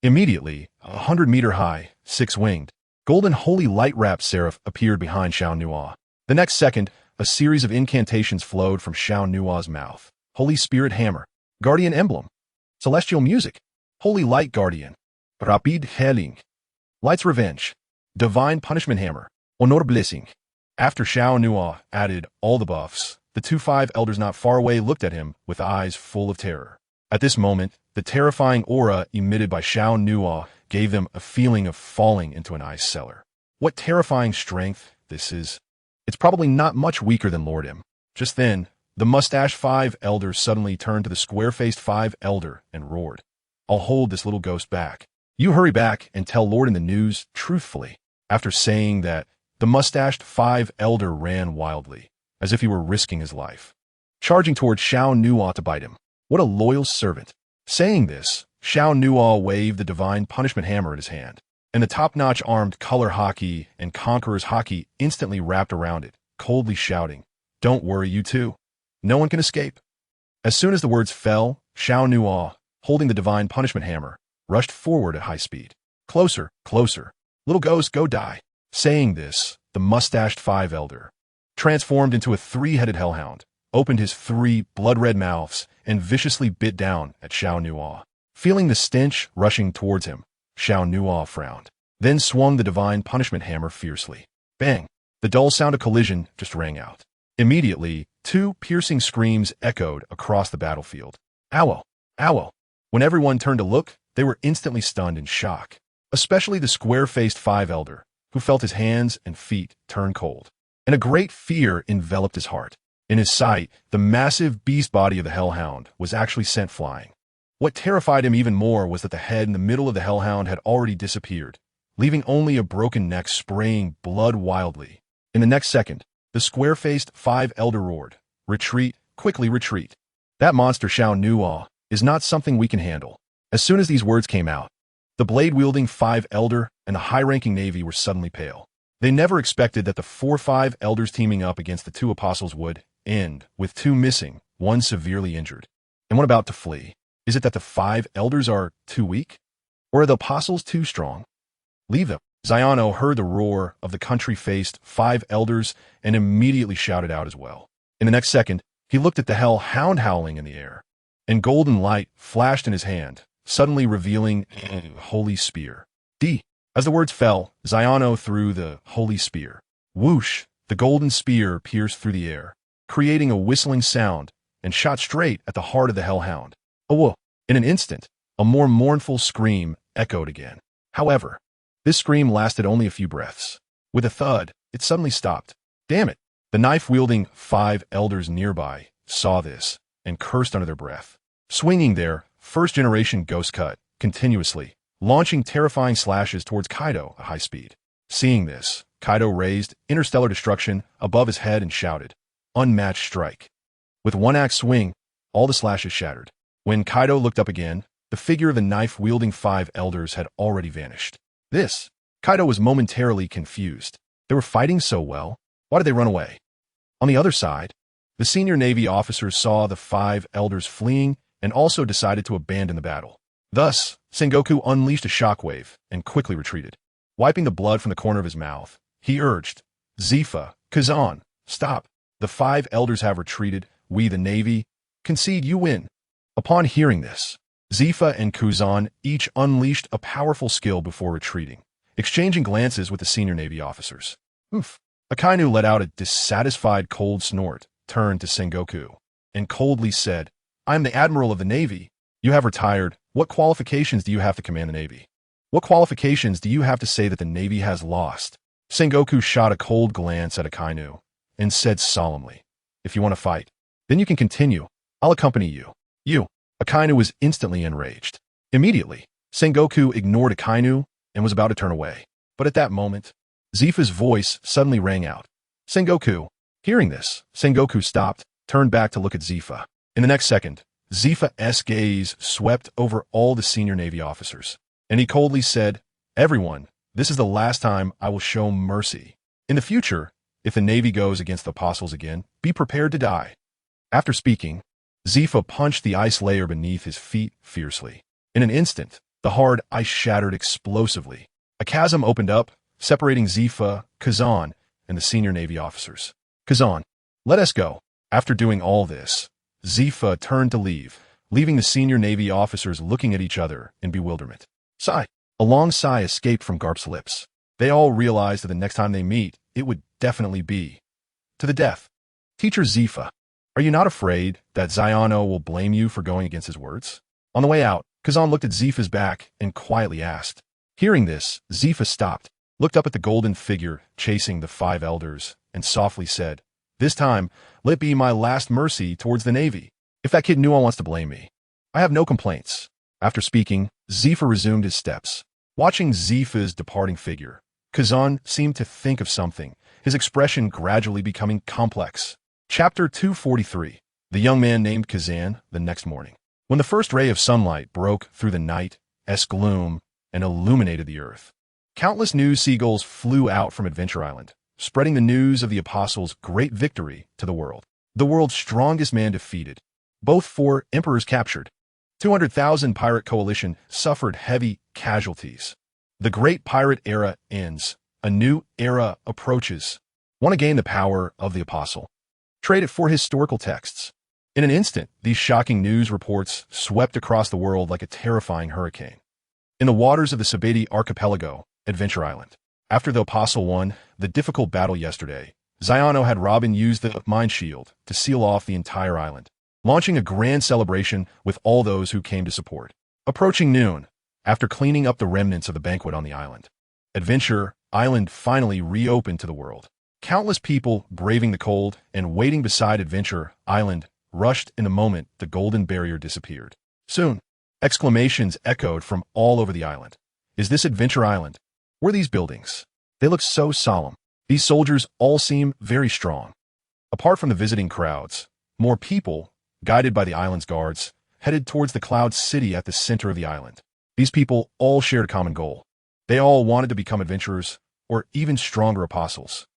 Immediately, 100-meter-high, 6-winged, golden holy light-wrapped seraph appeared behind Xiao Nuo. The next second, a series of incantations flowed from Xiao Nuo's mouth. Holy Spirit Hammer, Guardian Emblem, Celestial Music, Holy Light Guardian, Rapid Healing, Light's Revenge, Divine Punishment Hammer, Honor Blessing. After Xiao Nuo added all the buffs, the two five elders not far away looked at him with eyes full of terror. At this moment, the terrifying aura emitted by Xiao Nuo gave them a feeling of falling into an ice cellar. What terrifying strength this is. It's probably not much weaker than Lord M. Just then, the mustached five elder suddenly turned to the square-faced five elder and roared, "I'll hold this little ghost back. You hurry back and tell Lord in the news truthfully." After saying that, the mustached five elder ran wildly, as if he were risking his life, charging towards Xiao Nuo to bite him. What a loyal servant. Saying this, Xiao Nuo waved the divine punishment hammer in his hand, and the top-notch armed color hockey and conqueror's hockey instantly wrapped around it, coldly shouting, "Don't worry, you two. No one can escape." As soon as the words fell, Xiao Nuo, holding the divine punishment hammer, rushed forward at high speed. "Closer, closer. Little ghost, go die." Saying this, the mustached five elder, transformed into a 3-headed hellhound, opened his 3 blood-red mouths and viciously bit down at Xiao Nuo. Feeling the stench rushing towards him, Xiao Nuo frowned, then swung the divine punishment hammer fiercely. Bang! The dull sound of collision just rang out. Immediately, 2 piercing screams echoed across the battlefield. "Ow! Ow!" When everyone turned to look, they were instantly stunned in shock, especially the square-faced five elder, who felt his hands and feet turn cold, and a great fear enveloped his heart. In his sight, the massive beast body of the hellhound was actually sent flying. What terrified him even more was that the head in the middle of the hellhound had already disappeared, leaving only a broken neck spraying blood wildly. In the next second, the square-faced five elder roared, "Retreat, quickly retreat. That monster Xiao Nuo is not something we can handle." As soon as these words came out, the blade-wielding five elder and the high-ranking navy were suddenly pale. They never expected that the 4-5 elders teaming up against the 2 apostles would end with 2 missing, 1 severely injured, and 1 about to flee. Is it that the 5 elders are too weak? Or are the apostles too strong? Leave them. Xiao heard the roar of the country-faced 5 elders and immediately shouted out as well. In the next second, he looked at the hellhound howling in the air, and golden light flashed in his hand, suddenly revealing a holy spear. D. As the words fell, Xiao threw the holy spear. Whoosh! The golden spear pierced through the air, creating a whistling sound, and shot straight at the heart of the hellhound. Oh! In an instant, a more mournful scream echoed again. However, this scream lasted only a few breaths. With a thud, it suddenly stopped. Damn it! The knife-wielding 5 elders nearby saw this and cursed under their breath, swinging their first-generation ghost cut continuously, launching terrifying slashes towards Kaido at high speed. Seeing this, Kaido raised interstellar destruction above his head and shouted, "Unmatched strike." With one axe swing, all the slashes shattered. When Kaido looked up again, the figure of the knife-wielding 5 elders had already vanished. Kaido was momentarily confused. They were fighting so well. Why did they run away? On the other side, the senior Navy officers saw the 5 elders fleeing and also decided to abandon the battle. Thus, Sengoku unleashed a shockwave and quickly retreated. Wiping the blood from the corner of his mouth, he urged, "Zifa, Kazan, stop. The 5 elders have retreated. We, the Navy, concede you win." Upon hearing this, Zifa and Kuzan each unleashed a powerful skill before retreating, exchanging glances with the senior Navy officers. Oof. Akainu let out a dissatisfied cold snort, turned to Sengoku, and coldly said, "I'm the Admiral of the Navy. You have retired. What qualifications do you have to command the Navy? What qualifications do you have to say that the Navy has lost?" Sengoku shot a cold glance at Akainu and said solemnly, "If you want to fight, then you can continue. I'll accompany you." Akainu was instantly enraged. Immediately, Sengoku ignored Akainu and was about to turn away. But at that moment, Zifa's voice suddenly rang out. Sengoku. Hearing this, Sengoku stopped, turned back to look at Zifa. In the next second, Zifa's gaze swept over all the senior Navy officers, and he coldly said, Everyone, this is the last time I will show mercy. In the future, if the Navy goes against the apostles again, be prepared to die. After speaking, Zifa punched the ice layer beneath his feet fiercely. In an instant, the hard ice shattered explosively. A chasm opened up, separating Zifa, Kazan, and the senior Navy officers. Kazan, let us go. After doing all this, Zifa turned to leave, leaving the senior Navy officers looking at each other in bewilderment. Sigh. A long sigh escaped from Garp's lips. They all realized that the next time they meet, it would definitely be to the death. Teacher Zifa, are you not afraid that Xiao will blame you for going against his words? On the way out, Kazan looked at Zifa's back and quietly asked. Hearing this, Zifa stopped, looked up at the golden figure chasing the 5 elders, and softly said, This time, let it be my last mercy towards the Navy. If that kid Nuothe wants to blame me, I have no complaints. After speaking, Zifa resumed his steps. Watching Zifa's departing figure, Kazan seemed to think of something, his expression gradually becoming complex. Chapter 243. The young man named Kazan. The next morning, when the first ray of sunlight broke through the night's gloom and illuminated the earth, countless news seagulls flew out from Adventure Island, spreading the news of the apostles' great victory to the world. The world's strongest man defeated. Both 4 emperors captured. 200,000 pirate coalition suffered heavy casualties. The great pirate era ends. A new era approaches. Want to gain the power of the apostle? Trade it for historical texts. In an instant, these shocking news reports swept across the world like a terrifying hurricane. In the waters of the Sabeti archipelago, Adventure Island, after the apostle won the difficult battle yesterday, Xiao had Robin use the mind shield to seal off the entire island, launching a grand celebration with all those who came to support. Approaching noon, after cleaning up the remnants of the banquet on the island, Adventure Island finally reopened to the world. Countless people braving the cold and waiting beside Adventure Island rushed in the moment the golden barrier disappeared. Soon, exclamations echoed from all over the island. Is this Adventure Island? Where are these buildings? They look so solemn. These soldiers all seem very strong. Apart from the visiting crowds, more people, guided by the island's guards, headed towards the Cloud City at the center of the island. These people all shared a common goal. They all wanted to become adventurers, or even stronger apostles.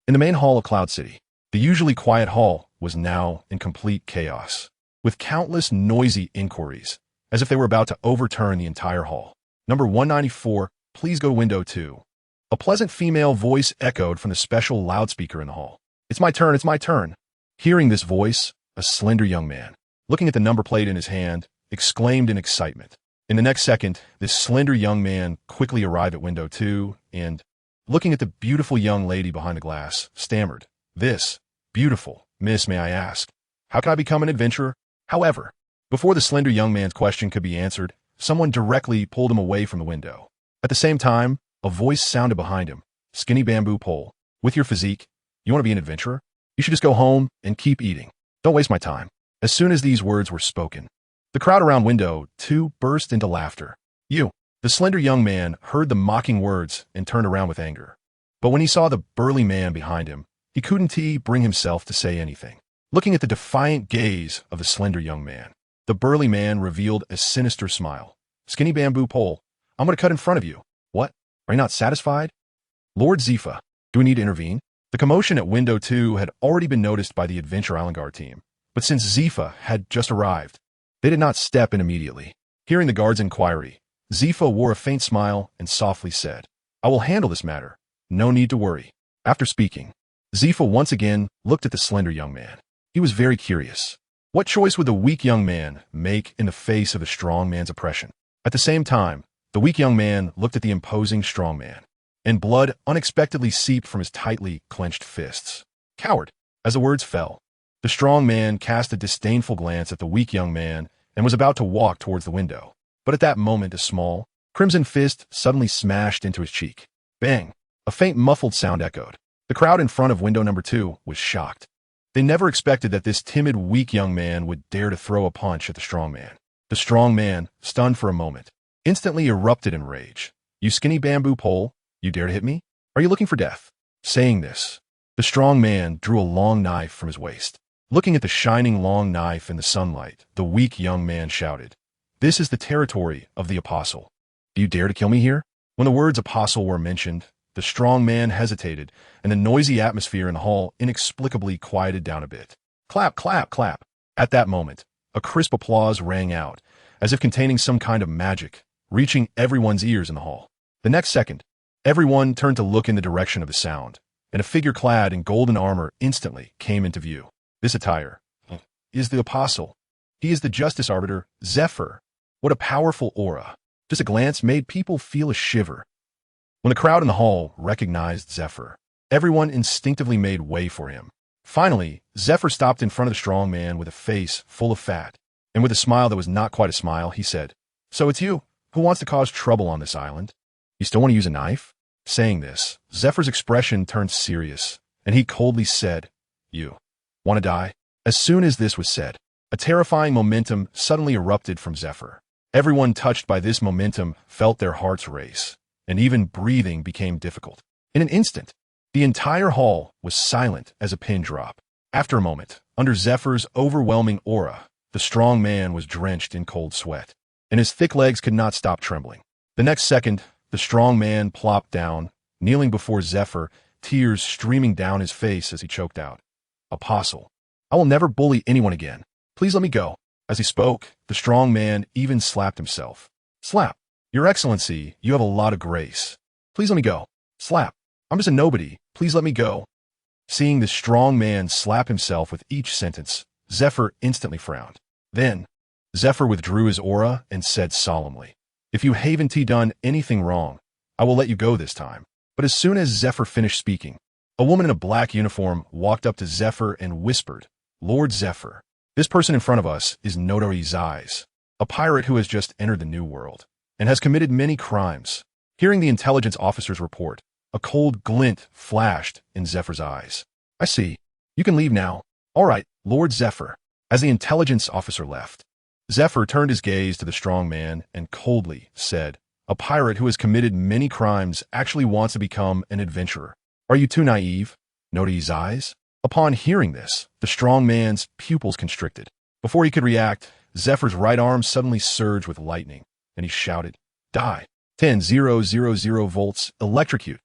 In the main hall of Cloud City, the usually quiet hall was now in complete chaos, with countless noisy inquiries, as if they were about to overturn the entire hall. Number 194, please go to window 2. A pleasant female voice echoed from the special loudspeaker in the hall. It's my turn, it's my turn. Hearing this voice, a slender young man, looking at the number plate in his hand, exclaimed in excitement. In the next second, this slender young man quickly arrived at window 2 and, looking at the beautiful young lady behind the glass, stammered, This, beautiful, miss, may I ask, how can I become an adventurer? However, before the slender young man's question could be answered, someone directly pulled him away from the window. At the same time, a voice sounded behind him. Skinny bamboo pole. With your physique, you want to be an adventurer? You should just go home and keep eating. Don't waste my time. As soon as these words were spoken, the crowd around window 2 burst into laughter. You. The slender young man heard the mocking words and turned around with anger. But when he saw the burly man behind him, he couldn't bring himself to say anything. Looking at the defiant gaze of the slender young man, the burly man revealed a sinister smile. Skinny bamboo pole, I'm going to cut in front of you. What? Are you not satisfied? Lord Zifa, do we need to intervene? The commotion at window 2 had already been noticed by the Adventure Island Guard team, but since Zifa had just arrived, they did not step in immediately. Hearing the guard's inquiry, Zifa wore a faint smile and softly said, I will handle this matter. No need to worry. After speaking, Zifa once again looked at the slender young man. He was very curious. What choice would the weak young man make in the face of the strong man's oppression? At the same time, the weak young man looked at the imposing strong man, and blood unexpectedly seeped from his tightly clenched fists. Coward! As the words fell, the strong man cast a disdainful glance at the weak young man and was about to walk towards the window. But at that moment, a small, crimson fist suddenly smashed into his cheek. Bang! A faint muffled sound echoed. The crowd in front of window number 2 was shocked. They never expected that this timid, weak young man would dare to throw a punch at the strong man. The strong man, stunned for a moment, instantly erupted in rage. You skinny bamboo pole, You dare to hit me? Are you looking for death? Saying this, the strong man drew a long knife from his waist. Looking at the shining long knife in the sunlight, the weak young man shouted, "This is the territory of the apostle. Do you dare to kill me here?" When the words apostle were mentioned, the strong man hesitated, and the noisy atmosphere in the hall inexplicably quieted down a bit. Clap, clap, clap. At that moment, a crisp applause rang out, as if containing some kind of magic, reaching everyone's ears in the hall. The next second, everyone turned to look in the direction of the sound, and a figure clad in golden armor instantly came into view. This attire is the apostle. He is the justice arbiter, Zephyr. What a powerful aura. Just a glance made people feel a shiver. When the crowd in the hall recognized Zephyr, everyone instinctively made way for him. Finally, Zephyr stopped in front of the strong man with a face full of fat, and with a smile that was not quite a smile, he said, "So it's you who wants to cause trouble on this island? You still want to use a knife?" Saying this, Zephyr's expression turned serious, and he coldly said, "You want to die?" As soon as this was said, a terrifying momentum suddenly erupted from Zephyr. Everyone touched by this momentum felt their hearts race, and even breathing became difficult. In an instant, the entire hall was silent as a pin drop. After a moment, under Zephyr's overwhelming aura, the strong man was drenched in cold sweat, and his thick legs could not stop trembling. The next second, the strong man plopped down, kneeling before Zephyr, tears streaming down his face as he choked out, "Apostle, I will never bully anyone again. Please let me go." As he spoke, the strong man even slapped himself. Slap. "Your Excellency, you have a lot of grace. Please let me go." Slap. "I'm just a nobody. Please let me go." Seeing the strong man slap himself with each sentence, Zephyr instantly frowned. Then, Zephyr withdrew his aura and said solemnly, "If you haven't done anything wrong, I will let you go this time." But as soon as Zephyr finished speaking, a woman in a black uniform walked up to Zephyr and whispered, "Lord Zephyr, this person in front of us is Nuothe, a pirate who has just entered the New World and has committed many crimes." Hearing the intelligence officer's report, a cold glint flashed in Zephyr's eyes. "I see. You can leave now." "All right, Lord Zephyr." As the intelligence officer left, Zephyr turned his gaze to the strong man and coldly said, "A pirate who has committed many crimes actually wants to become an adventurer. Are you too naive?" Nuothe's eyes. Upon hearing this, the strong man's pupils constricted. Before he could react, Zephyr's right arm suddenly surged with lightning, and he shouted, "Die! 10,000 volts, electrocute!"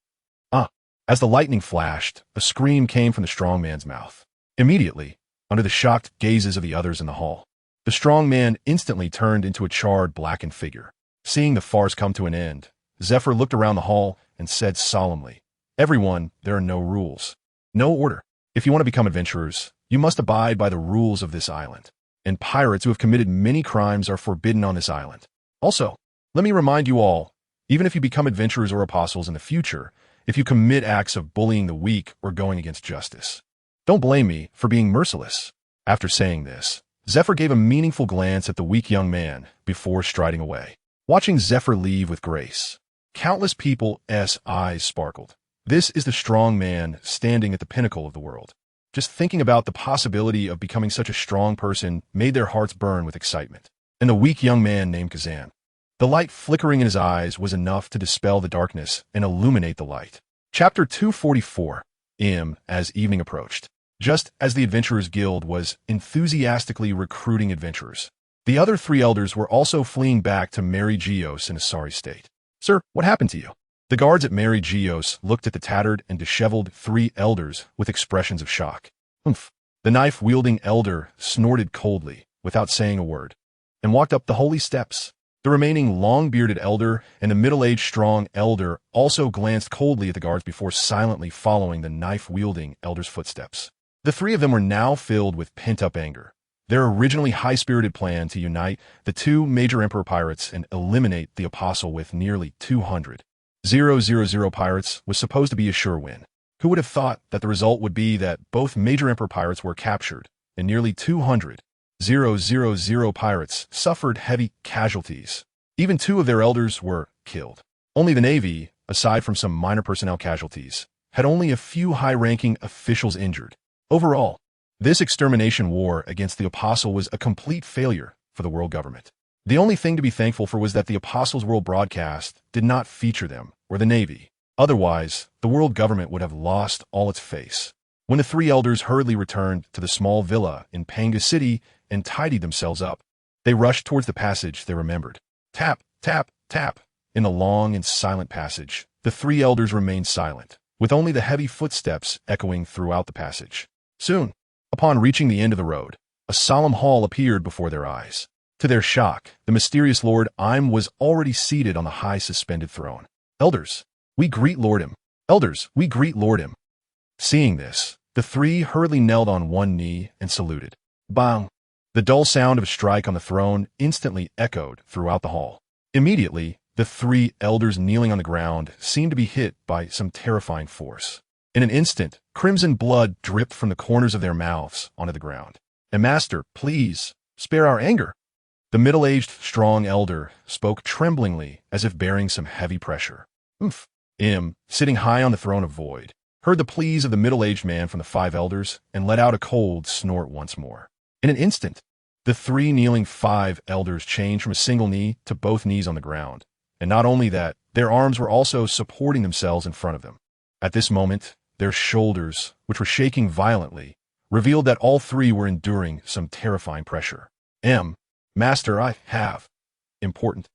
As the lightning flashed, a scream came from the strong man's mouth. Immediately, under the shocked gazes of the others in the hall, the strong man instantly turned into a charred, blackened figure. Seeing the farce come to an end, Zephyr looked around the hall and said solemnly, "Everyone, there are no rules, no order. If you want to become adventurers, you must abide by the rules of this island, and pirates who have committed many crimes are forbidden on this island. Also, let me remind you all, even if you become adventurers or apostles in the future, if you commit acts of bullying the weak or going against justice, don't blame me for being merciless." After saying this, Zephyr gave a meaningful glance at the weak young man before striding away. Watching Zephyr leave with grace, countless people's eyes sparkled. This is the strong man standing at the pinnacle of the world. Just thinking about the possibility of becoming such a strong person made their hearts burn with excitement. And the weak young man named Kazan. The light flickering in his eyes was enough to dispel the darkness and illuminate the light. Chapter 244. As evening approached, just as the Adventurers Guild was enthusiastically recruiting adventurers, the other three elders were also fleeing back to Mary Geos in a sorry state. "Sir, what happened to you?" The guards at Mary Geos looked at the tattered and disheveled three elders with expressions of shock. "Humph." The knife-wielding elder snorted coldly, without saying a word, and walked up the holy steps. The remaining long-bearded elder and the middle-aged strong elder also glanced coldly at the guards before silently following the knife-wielding elder's footsteps. The three of them were now filled with pent-up anger. Their originally high-spirited plan to unite the two major emperor pirates and eliminate the apostle with nearly 200,000 pirates was supposed to be a sure win. Who would have thought that the result would be that both major emperor pirates were captured and nearly 200,000 pirates suffered heavy casualties. Even two of their elders were killed. Only the Navy, aside from some minor personnel casualties, had only a few high-ranking officials injured. Overall, this extermination war against the Apostle was a complete failure for the world government. The only thing to be thankful for was that the Apostle's world broadcast did not feature them or the Navy. Otherwise, the world government would have lost all its face. When the three elders hurriedly returned to the small villa in Panga City and tidied themselves up, they rushed towards the passage they remembered. Tap, tap, tap. In the long and silent passage, the three elders remained silent, with only the heavy footsteps echoing throughout the passage. Soon, upon reaching the end of the road, a solemn hall appeared before their eyes. To their shock, the mysterious Lord Im was already seated on the high suspended throne. Elders, we greet Lord Im. Elders, we greet Lord Im. Seeing this, the three hurriedly knelt on one knee and saluted. Bang! The dull sound of a strike on the throne instantly echoed throughout the hall. Immediately, the three elders kneeling on the ground seemed to be hit by some terrifying force. In an instant, crimson blood dripped from the corners of their mouths onto the ground. And Master, please, spare our anger. The middle-aged, strong elder spoke tremblingly as if bearing some heavy pressure. Oomph! Im, sitting high on the throne of void, heard the pleas of the middle-aged man from the five elders and let out a cold snort once more. In an instant, the three kneeling five elders changed from a single knee to both knees on the ground. And not only that, their arms were also supporting themselves in front of them. At this moment, their shoulders, which were shaking violently, revealed that all three were enduring some terrifying pressure. Master, I have important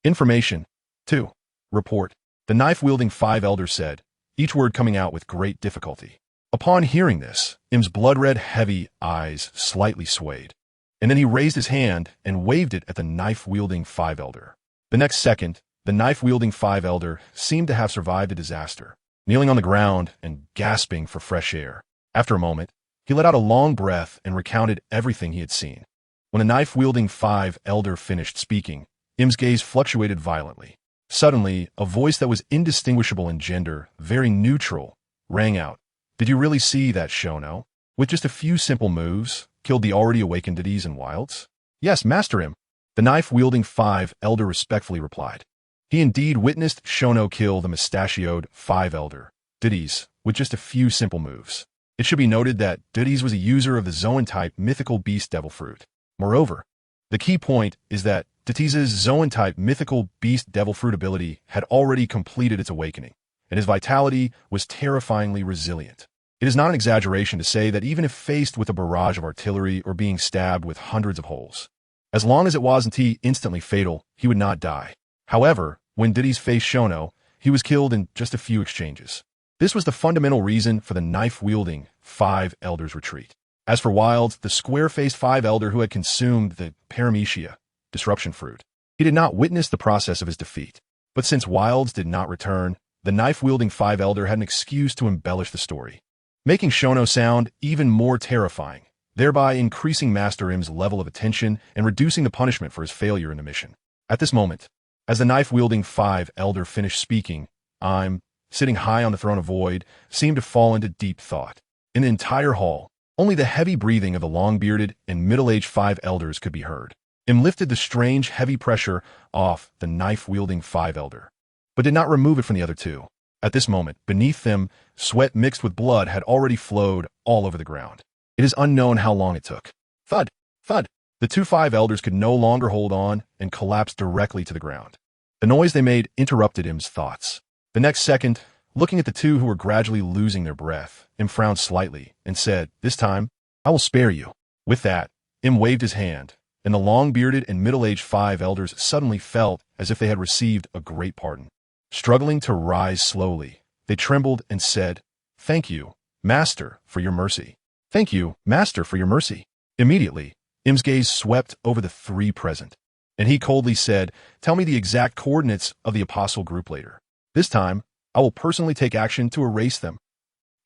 information to report. The knife-wielding five elders said, each word coming out with great difficulty. Upon hearing this, Im's blood-red, heavy eyes slightly swayed, and then he raised his hand and waved it at the knife-wielding five elder. The next second, the knife-wielding five elder seemed to have survived the disaster, kneeling on the ground and gasping for fresh air. After a moment, he let out a long breath and recounted everything he had seen. When the knife-wielding five elder finished speaking, Im's gaze fluctuated violently. Suddenly, a voice that was indistinguishable in gender, very neutral, rang out. Did you really see that Shono? With just a few simple moves, killed the already awakened deities and wilds? Yes, Master Im. The knife-wielding five elder respectfully replied. He indeed witnessed Shono kill the mustachioed five elder deities with just a few simple moves. It should be noted that Deities was a user of the Zoan-type mythical beast devil fruit. Moreover, the key point is that Deities' Zoan-type mythical beast devil fruit ability had already completed its awakening, and his vitality was terrifyingly resilient. It is not an exaggeration to say that even if faced with a barrage of artillery or being stabbed with hundreds of holes, as long as it wasn't instantly fatal, he would not die. However, when Deities faced Shono, he was killed in just a few exchanges. This was the fundamental reason for the knife-wielding five elders' retreat. As for Wilds, the square-faced five elder who had consumed the Paramecia, disruption fruit, he did not witness the process of his defeat. But since Wilds did not return, the knife-wielding five elder had an excuse to embellish the story, making Shono sound even more terrifying, thereby increasing Master Im's level of attention and reducing the punishment for his failure in the mission. At this moment, as the knife-wielding five elder finished speaking, I'm, sitting high on the throne of void, seemed to fall into deep thought. In the entire hall, only the heavy breathing of the long-bearded and middle-aged five elders could be heard. Im lifted the strange, heavy pressure off the knife-wielding five elder, but did not remove it from the other two. At this moment, beneath them, sweat mixed with blood had already flowed all over the ground. It is unknown how long it took. Thud! Thud! The two five elders could no longer hold on and collapsed directly to the ground. The noise they made interrupted Im's thoughts. The next second, looking at the two who were gradually losing their breath, Im frowned slightly and said, "This time, I will spare you." With that, Im waved his hand, and the long-bearded and middle-aged five elders suddenly felt as if they had received a great pardon. Struggling to rise slowly, they trembled and said, "Thank you, Master, for your mercy. Thank you, Master, for your mercy." Immediately, Im's gaze swept over the three present, and he coldly said, "Tell me the exact coordinates of the Apostle group later. This time, I will personally take action to erase them."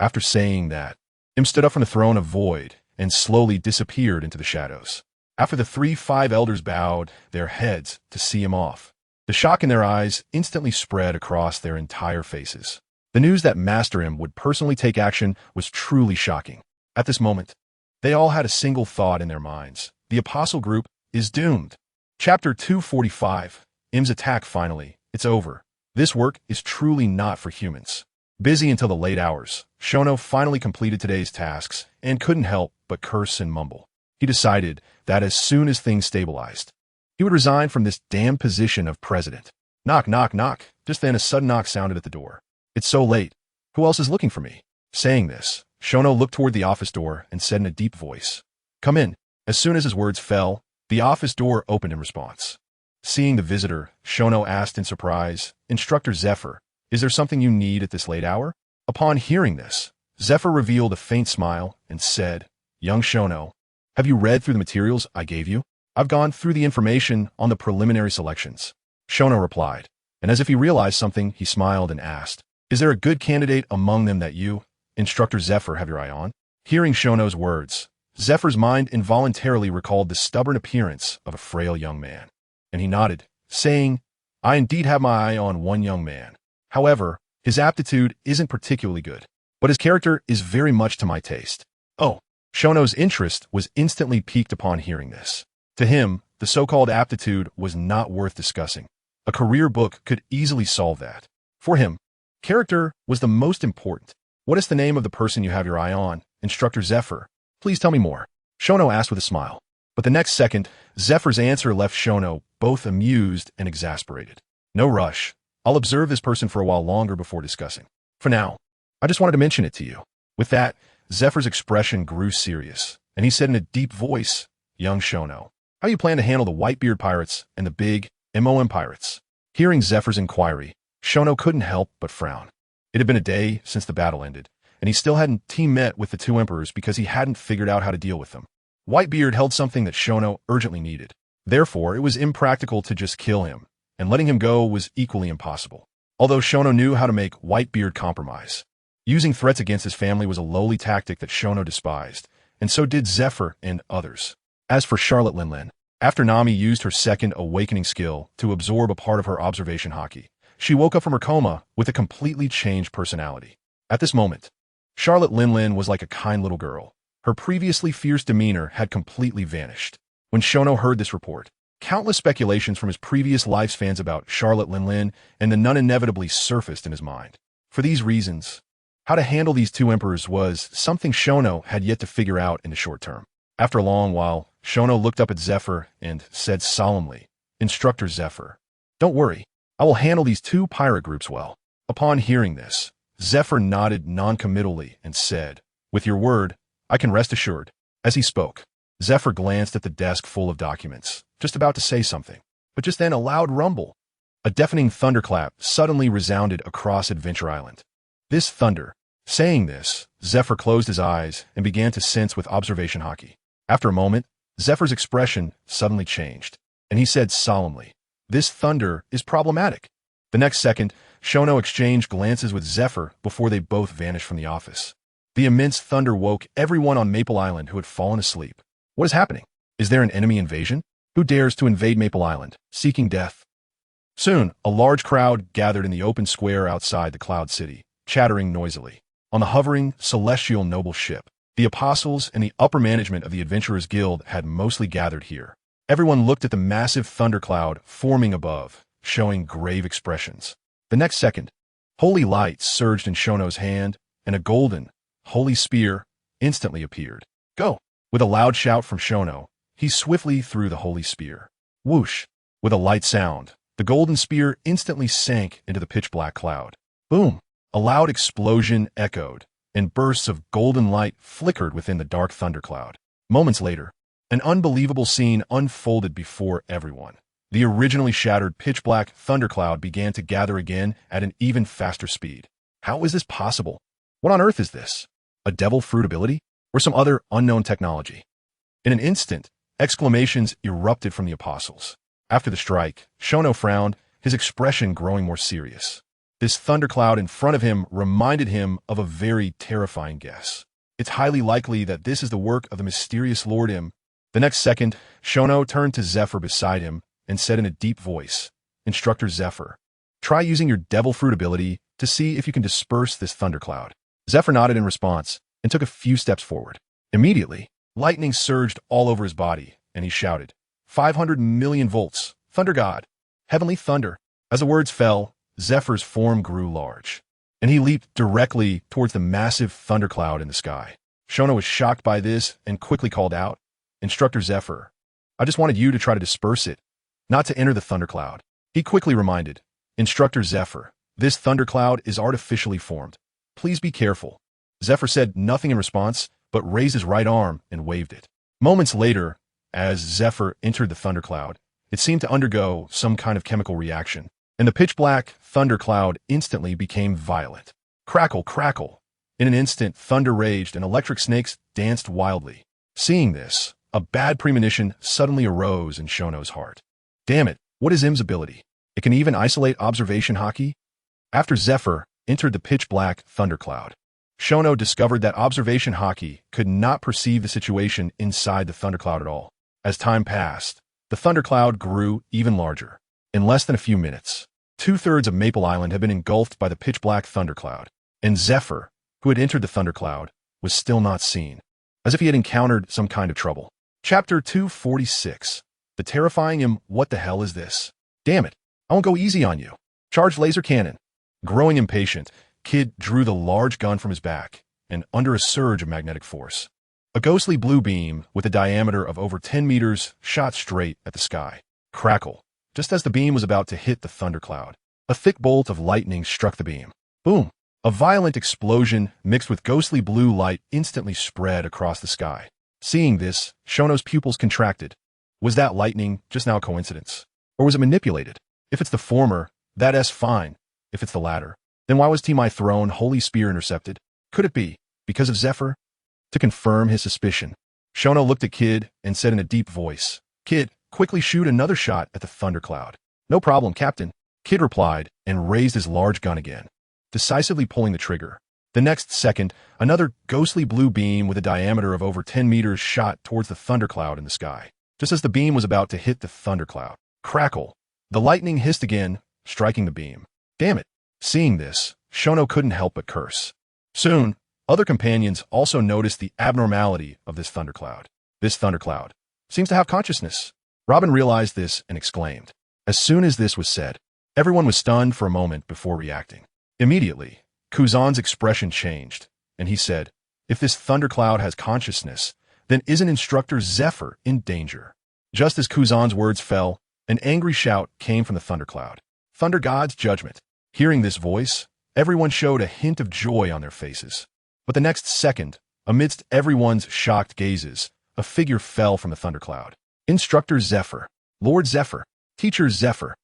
After saying that, Im stood up from the throne of void and slowly disappeared into the shadows. After the three five elders bowed their heads to see him off, the shock in their eyes instantly spread across their entire faces. The news that Master Im would personally take action was truly shocking. At this moment, they all had a single thought in their minds. The Apostle group is doomed. Chapter 245. Im's attack finally. It's over. This work is truly not for humans. Busy until the late hours, Shono finally completed today's tasks and couldn't help but curse and mumble. He decided that as soon as things stabilized, he would resign from this damn position of president. Knock, knock, knock. Just then a sudden knock sounded at the door. It's so late. Who else is looking for me? Saying this, Shono looked toward the office door and said in a deep voice, "Come in." As soon as his words fell, the office door opened in response. Seeing the visitor, Shono asked in surprise, "Instructor Zephyr, is there something you need at this late hour?" Upon hearing this, Zephyr revealed a faint smile and said, "Young Shono, have you read through the materials I gave you? I've gone through the information on the preliminary selections." Shono replied, and as if he realized something, he smiled and asked, "Is there a good candidate among them that you, Instructor Zephyr, have your eye on?" Hearing Shono's words, Zephyr's mind involuntarily recalled the stubborn appearance of a frail young man, and he nodded, saying, "I indeed have my eye on one young man. However, his aptitude isn't particularly good, but his character is very much to my taste." Oh, Shono's interest was instantly piqued upon hearing this. To him, the so-called aptitude was not worth discussing. A career book could easily solve that. For him, character was the most important. "What is the name of the person you have your eye on, Instructor Zephyr? Please tell me more," Shono asked with a smile. But the next second, Zephyr's answer left Shono both amused and exasperated. "No rush. I'll observe this person for a while longer before discussing. For now, I just wanted to mention it to you." With that, Zephyr's expression grew serious, and he said in a deep voice, "Young Shono, how do you plan to handle the Whitebeard pirates and the big MOM pirates?" Hearing Zephyr's inquiry, Shono couldn't help but frown. It had been a day since the battle ended, and he still hadn't team-met with the two emperors because he hadn't figured out how to deal with them. Whitebeard held something that Shono urgently needed. Therefore, it was impractical to just kill him, and letting him go was equally impossible. Although Shono knew how to make Whitebeard compromise. Using threats against his family was a lowly tactic that Shono despised, and so did Zephyr and others. As for Charlotte Linlin, after Nami used her second awakening skill to absorb a part of her observation haki, she woke up from her coma with a completely changed personality. At this moment, Charlotte Linlin was like a kind little girl. Her previously fierce demeanor had completely vanished. When Shono heard this report, countless speculations from his previous lifespans about Charlotte Linlin and the nun inevitably surfaced in his mind. For these reasons, how to handle these two emperors was something Shono had yet to figure out in the short term. After a long while, Shono looked up at Zephyr and said solemnly, "Instructor Zephyr, don't worry, I will handle these two pirate groups well." Upon hearing this, Zephyr nodded non-committally and said, "With your word, I can rest assured." As he spoke, Zephyr glanced at the desk full of documents, just about to say something, but just then a loud rumble. A deafening thunderclap suddenly resounded across Adventure Island. This thunder. Saying this, Zephyr closed his eyes and began to sense with observation haki. After a moment, Zephyr's expression suddenly changed, and he said solemnly, "This thunder is problematic." The next second, Shono exchanged glances with Zephyr before they both vanished from the office. The immense thunder woke everyone on Maple Island who had fallen asleep. What is happening? Is there an enemy invasion? Who dares to invade Maple Island, seeking death? Soon, a large crowd gathered in the open square outside the Cloud City, chattering noisily. On the hovering, celestial noble ship, the apostles and the upper management of the Adventurers Guild had mostly gathered here. Everyone looked at the massive thundercloud forming above, showing grave expressions. The next second, holy light surged in Shono's hand, and a golden, holy spear instantly appeared. "Go!" With a loud shout from Shono, he swiftly threw the holy spear. Whoosh! With a light sound, the golden spear instantly sank into the pitch-black cloud. Boom! A loud explosion echoed, and bursts of golden light flickered within the dark thundercloud. Moments later, an unbelievable scene unfolded before everyone. The originally shattered pitch-black thundercloud began to gather again at an even faster speed. How is this possible? What on earth is this? A devil fruit ability? Or some other unknown technology? In an instant, exclamations erupted from the apostles. After the strike, Shono frowned, his expression growing more serious. This thundercloud in front of him reminded him of a very terrifying guess. It's highly likely that this is the work of the mysterious Lord M. The next second, Shono turned to Zephyr beside him and said in a deep voice, "Instructor Zephyr, try using your devil fruit ability to see if you can disperse this thundercloud." Zephyr nodded in response and took a few steps forward. Immediately, lightning surged all over his body, and he shouted, 500 million volts, Thunder God, Heavenly Thunder. As the words fell, Zephyr's form grew large, and he leaped directly towards the massive thundercloud in the sky. Shono was shocked by this and quickly called out, "Instructor Zephyr, I just wanted you to try to disperse it, not to enter the thundercloud." He quickly reminded, "Instructor Zephyr, This thundercloud is artificially formed. Please be careful. Zephyr said nothing in response, but raised his right arm and waved it. Moments later, as Zephyr entered the thundercloud, it seemed to undergo some kind of chemical reaction, and the pitch-black thundercloud instantly became violent. Crackle, crackle. In an instant, thunder raged and electric snakes danced wildly. Seeing this, a bad premonition suddenly arose in Shono's heart. Damn it, what is Im's ability? It can even isolate observation hockey? After Zephyr entered the pitch-black thundercloud, Shono discovered that observation hockey could not perceive the situation inside the thundercloud at all. As time passed, the thundercloud grew even larger. In less than a few minutes, 2/3 of Maple Island had been engulfed by the pitch-black thundercloud, and Zephyr, who had entered the thundercloud, was still not seen, as if he had encountered some kind of trouble. Chapter 246. The terrifying Im. What the hell is this? Damn it, I won't go easy on you. Charge laser cannon. Growing impatient, Kid drew the large gun from his back, and under a surge of magnetic force, a ghostly blue beam with a diameter of over 10 meters shot straight at the sky. Crackle. Just as the beam was about to hit the thundercloud, a thick bolt of lightning struck the beam. Boom! A violent explosion mixed with ghostly blue light instantly spread across the sky. Seeing this, Shono's pupils contracted. Was that lightning just now a coincidence? Or was it manipulated? If it's the former, that's fine. If it's the latter, then why was Timai thrown Holy Spear intercepted? Could it be because of Zephyr? To confirm his suspicion, Shono looked at Kid and said in a deep voice, Kid, quickly shoot another shot at the thundercloud. No problem, Captain. Kid replied and raised his large gun again, decisively pulling the trigger. The next second, another ghostly blue beam with a diameter of over 10 meters shot towards the thundercloud in the sky. Just as the beam was about to hit the thundercloud, crackle, the lightning hissed again, striking the beam. Damn it! Seeing this, Shono couldn't help but curse. Soon, other companions also noticed the abnormality of this thundercloud. This thundercloud seems to have consciousness. Robin realized this and exclaimed. As soon as this was said, everyone was stunned for a moment before reacting. Immediately, Kuzan's expression changed, and he said, if this thundercloud has consciousness, then isn't Instructor Zephyr in danger? Just as Kuzan's words fell, an angry shout came from the thundercloud. Thunder God's judgment. Hearing this voice, everyone showed a hint of joy on their faces. But the next second, amidst everyone's shocked gazes, a figure fell from the thundercloud. Instructor Zephyr. Lord Zephyr. Teacher Zephyr.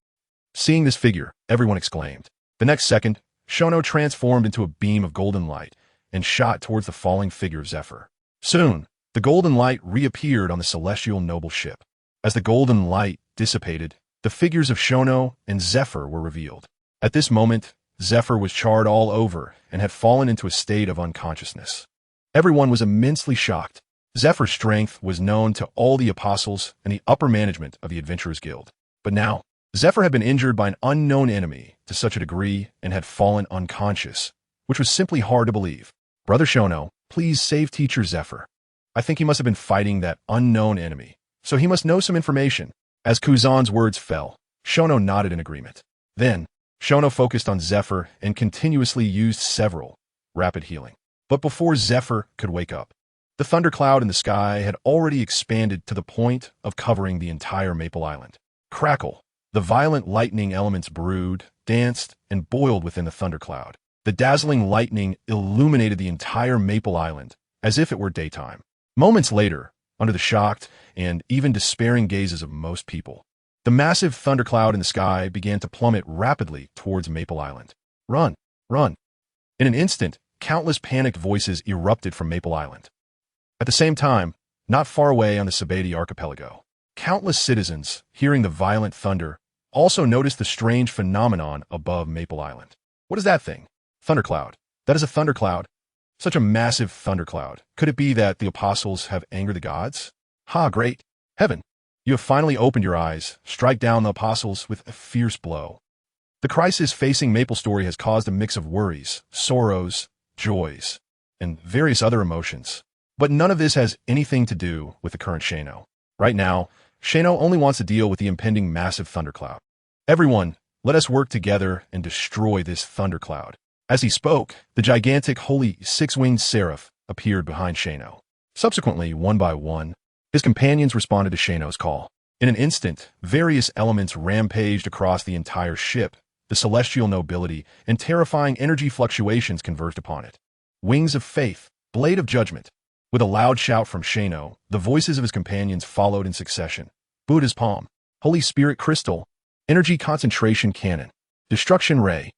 Seeing this figure, everyone exclaimed. The next second, Shono transformed into a beam of golden light and shot towards the falling figure of Zephyr. Soon, the golden light reappeared on the celestial noble ship. As the golden light dissipated, the figures of Shono and Zephyr were revealed. At this moment, Zephyr was charred all over and had fallen into a state of unconsciousness. Everyone was immensely shocked. Zephyr's strength was known to all the apostles and the upper management of the Adventurers Guild. But now, Zephyr had been injured by an unknown enemy to such a degree and had fallen unconscious, which was simply hard to believe. Brother Shono, please save Teacher Zephyr. I think he must have been fighting that unknown enemy, so he must know some information. As Kuzan's words fell, Shono nodded in agreement. Then, Shono focused on Zephyr and continuously used several rapid healing. But before Zephyr could wake up, the thundercloud in the sky had already expanded to the point of covering the entire Maple Island. Crackle! The violent lightning elements brewed, danced, and boiled within the thundercloud. The dazzling lightning illuminated the entire Maple Island as if it were daytime. Moments later, under the shocked and even despairing gazes of most people, the massive thundercloud in the sky began to plummet rapidly towards Maple Island. Run! Run! In an instant, countless panicked voices erupted from Maple Island. At the same time, not far away on the Sabedi archipelago, countless citizens, hearing the violent thunder, also noticed the strange phenomenon above Maple Island. What is that thing? Thundercloud. That is a thundercloud. Such a massive thundercloud. Could it be that the apostles have angered the gods? Ha, great. Heaven, you have finally opened your eyes. Strike down the apostles with a fierce blow. The crisis facing Maple Story has caused a mix of worries, sorrows, joys, and various other emotions. But none of this has anything to do with the current Shano. Right now, Shano only wants to deal with the impending massive thundercloud. Everyone, let us work together and destroy this thundercloud. As he spoke, the gigantic holy six-winged seraph appeared behind Shano. Subsequently, one by one, his companions responded to Shano's call. In an instant, various elements rampaged across the entire ship, the celestial nobility, and terrifying energy fluctuations converged upon it. Wings of faith, blade of judgment. With a loud shout from Xiao, the voices of his companions followed in succession. Buddha's palm, Holy Spirit crystal, energy concentration cannon, destruction ray,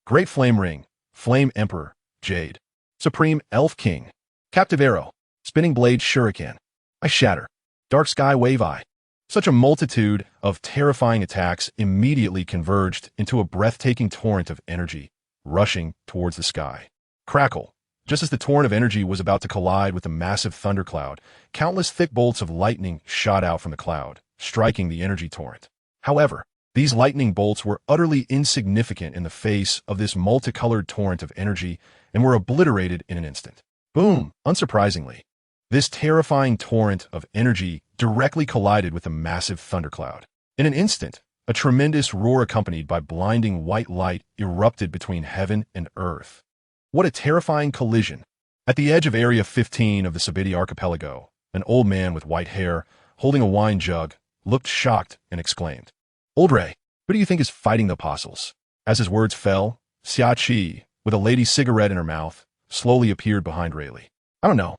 great flame ring, flame emperor, jade, supreme elf king, captive arrow, spinning blade shuriken, I shatter, dark sky wave eye. Such a multitude of terrifying attacks immediately converged into a breathtaking torrent of energy, rushing towards the sky. Crackle. Just as the torrent of energy was about to collide with the massive thundercloud, countless thick bolts of lightning shot out from the cloud, striking the energy torrent. However, these lightning bolts were utterly insignificant in the face of this multicolored torrent of energy and were obliterated in an instant. Boom! Unsurprisingly, this terrifying torrent of energy directly collided with the massive thundercloud. In an instant, a tremendous roar accompanied by blinding white light erupted between heaven and earth. What a terrifying collision! At the edge of Area 15 of the Sabidi archipelago, an old man with white hair, holding a wine jug, looked shocked and exclaimed, "Old Ray, who do you think is fighting the apostles?" As his words fell, Xiao, with a lady's cigarette in her mouth, slowly appeared behind Rayleigh. "I don't know."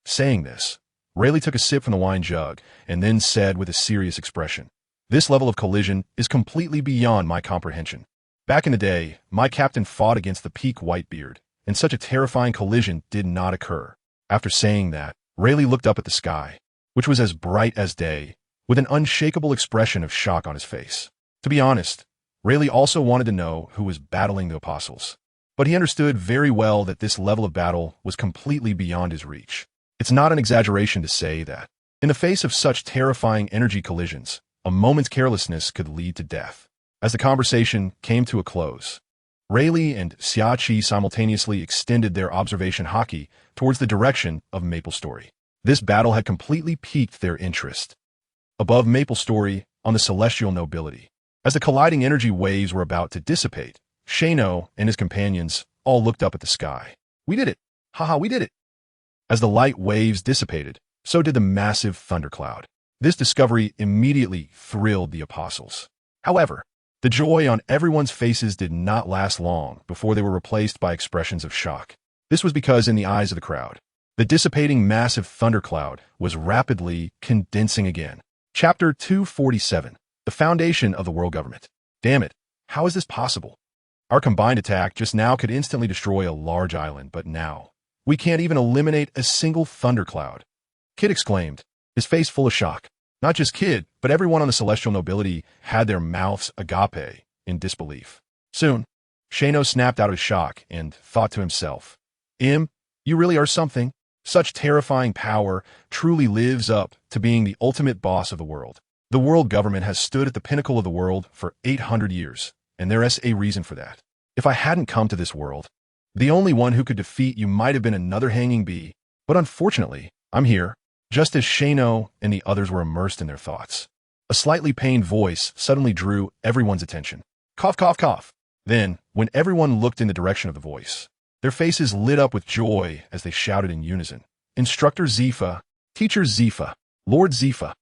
Saying this, Rayleigh took a sip from the wine jug and then said with a serious expression, "This level of collision is completely beyond my comprehension. Back in the day, my captain fought against the peak Whitebeard, and such a terrifying collision did not occur." After saying that, Rayleigh looked up at the sky, which was as bright as day, with an unshakable expression of shock on his face. To be honest, Rayleigh also wanted to know who was battling the apostles, but he understood very well that this level of battle was completely beyond his reach. It's not an exaggeration to say that, in the face of such terrifying energy collisions, a moment's carelessness could lead to death. As the conversation came to a close, Rayleigh and Xiao simultaneously extended their observation hockey towards the direction of Maplestory. This battle had completely piqued their interest. Above Maplestory, on the celestial nobility, as the colliding energy waves were about to dissipate, Xiao and his companions all looked up at the sky. "We did it! Haha, we did it!" As the light waves dissipated, so did the massive thundercloud. This discovery immediately thrilled the apostles. However, the joy on everyone's faces did not last long before they were replaced by expressions of shock. This was because in the eyes of the crowd, the dissipating massive thundercloud was rapidly condensing again. Chapter 247, The Foundation of the World Government. Damn it, how is this possible? Our combined attack just now could instantly destroy a large island, but now, we can't even eliminate a single thundercloud. Kid exclaimed, his face full of shock. Not just Kid, but everyone on the celestial nobility had their mouths agape in disbelief. Soon, Xiao snapped out of shock and thought to himself, "You really are something. Such terrifying power truly lives up to being the ultimate boss of the world. The world government has stood at the pinnacle of the world for 800 years, and there is a reason for that. If I hadn't come to this world, the only one who could defeat you might have been another hanging bee, but unfortunately, I'm here." Just as Xiao and the others were immersed in their thoughts, a slightly pained voice suddenly drew everyone's attention. Cough, cough, cough. Then, when everyone looked in the direction of the voice, their faces lit up with joy as they shouted in unison, "Instructor Zifa, Teacher Zifa, Lord Zifa."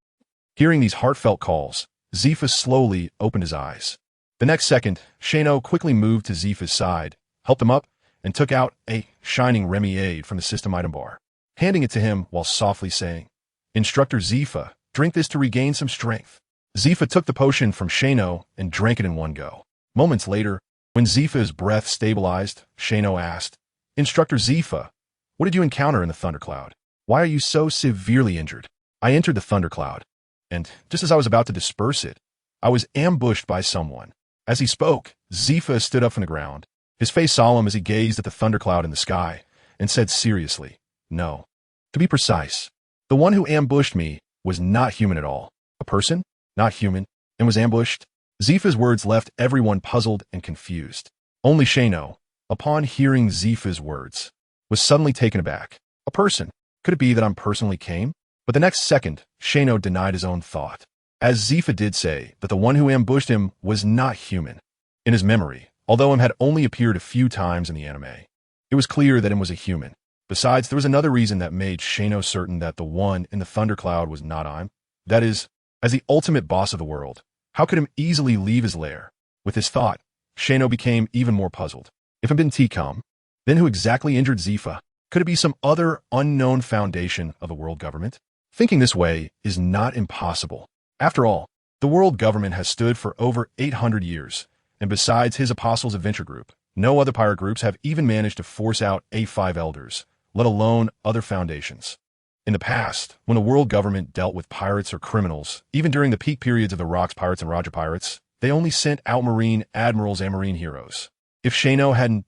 Hearing these heartfelt calls, Zifa slowly opened his eyes. The next second, Xiao quickly moved to Zifa's side, helped him up, and took out a shining Remy from the system item bar, handing it to him while softly saying, "Instructor Zifa, drink this to regain some strength." Zifa took the potion from Xiao and drank it in one go. Moments later, when Zifa's breath stabilized, Xiao asked, "Instructor Zifa, what did you encounter in the thundercloud? Why are you so severely injured?" "I entered the thundercloud, and just as I was about to disperse it, I was ambushed by someone." As he spoke, Zifa stood up from the ground, his face solemn as he gazed at the thundercloud in the sky, and said seriously, "No. To be precise, the one who ambushed me was not human at all. A person, not human, and was ambushed." Zifa's words left everyone puzzled and confused. Only Xiao, upon hearing Zifa's words, was suddenly taken aback. "A person? Could it be that I'm personally came?" But the next second, Xiao denied his own thought, as Zifa did say that the one who ambushed him was not human. In his memory, although had only appeared a few times in the anime, it was clear that was a human. Besides, there was another reason that made Xiao certain that the one in the thundercloud was not him. That is, as the ultimate boss of the world, how could him easily leave his lair? With this thought, Shano became even more puzzled. If it had been T-Com, then who exactly injured Zifa? Could it be some other unknown foundation of the world government? Thinking this way is not impossible. After all, the world government has stood for over 800 years, and besides his Apostles Adventure Group, no other pirate groups have even managed to force out A5 elders, let alone other foundations. In the past, when the world government dealt with pirates or criminals, even during the peak periods of the Rocks Pirates and Roger Pirates, they only sent out marine admirals and marine heroes. If Shano hadn't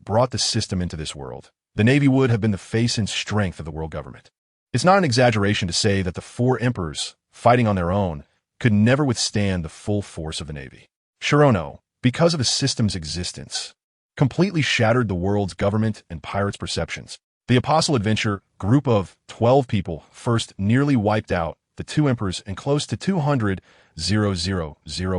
brought the system into this world, the Navy would have been the face and strength of the world government. It's not an exaggeration to say that the four emperors, fighting on their own, could never withstand the full force of the Navy. Shirono, because of the system's existence, completely shattered the world's government and pirates' perceptions. The Apostle Adventure group of 12 people first nearly wiped out the two emperors and close to 200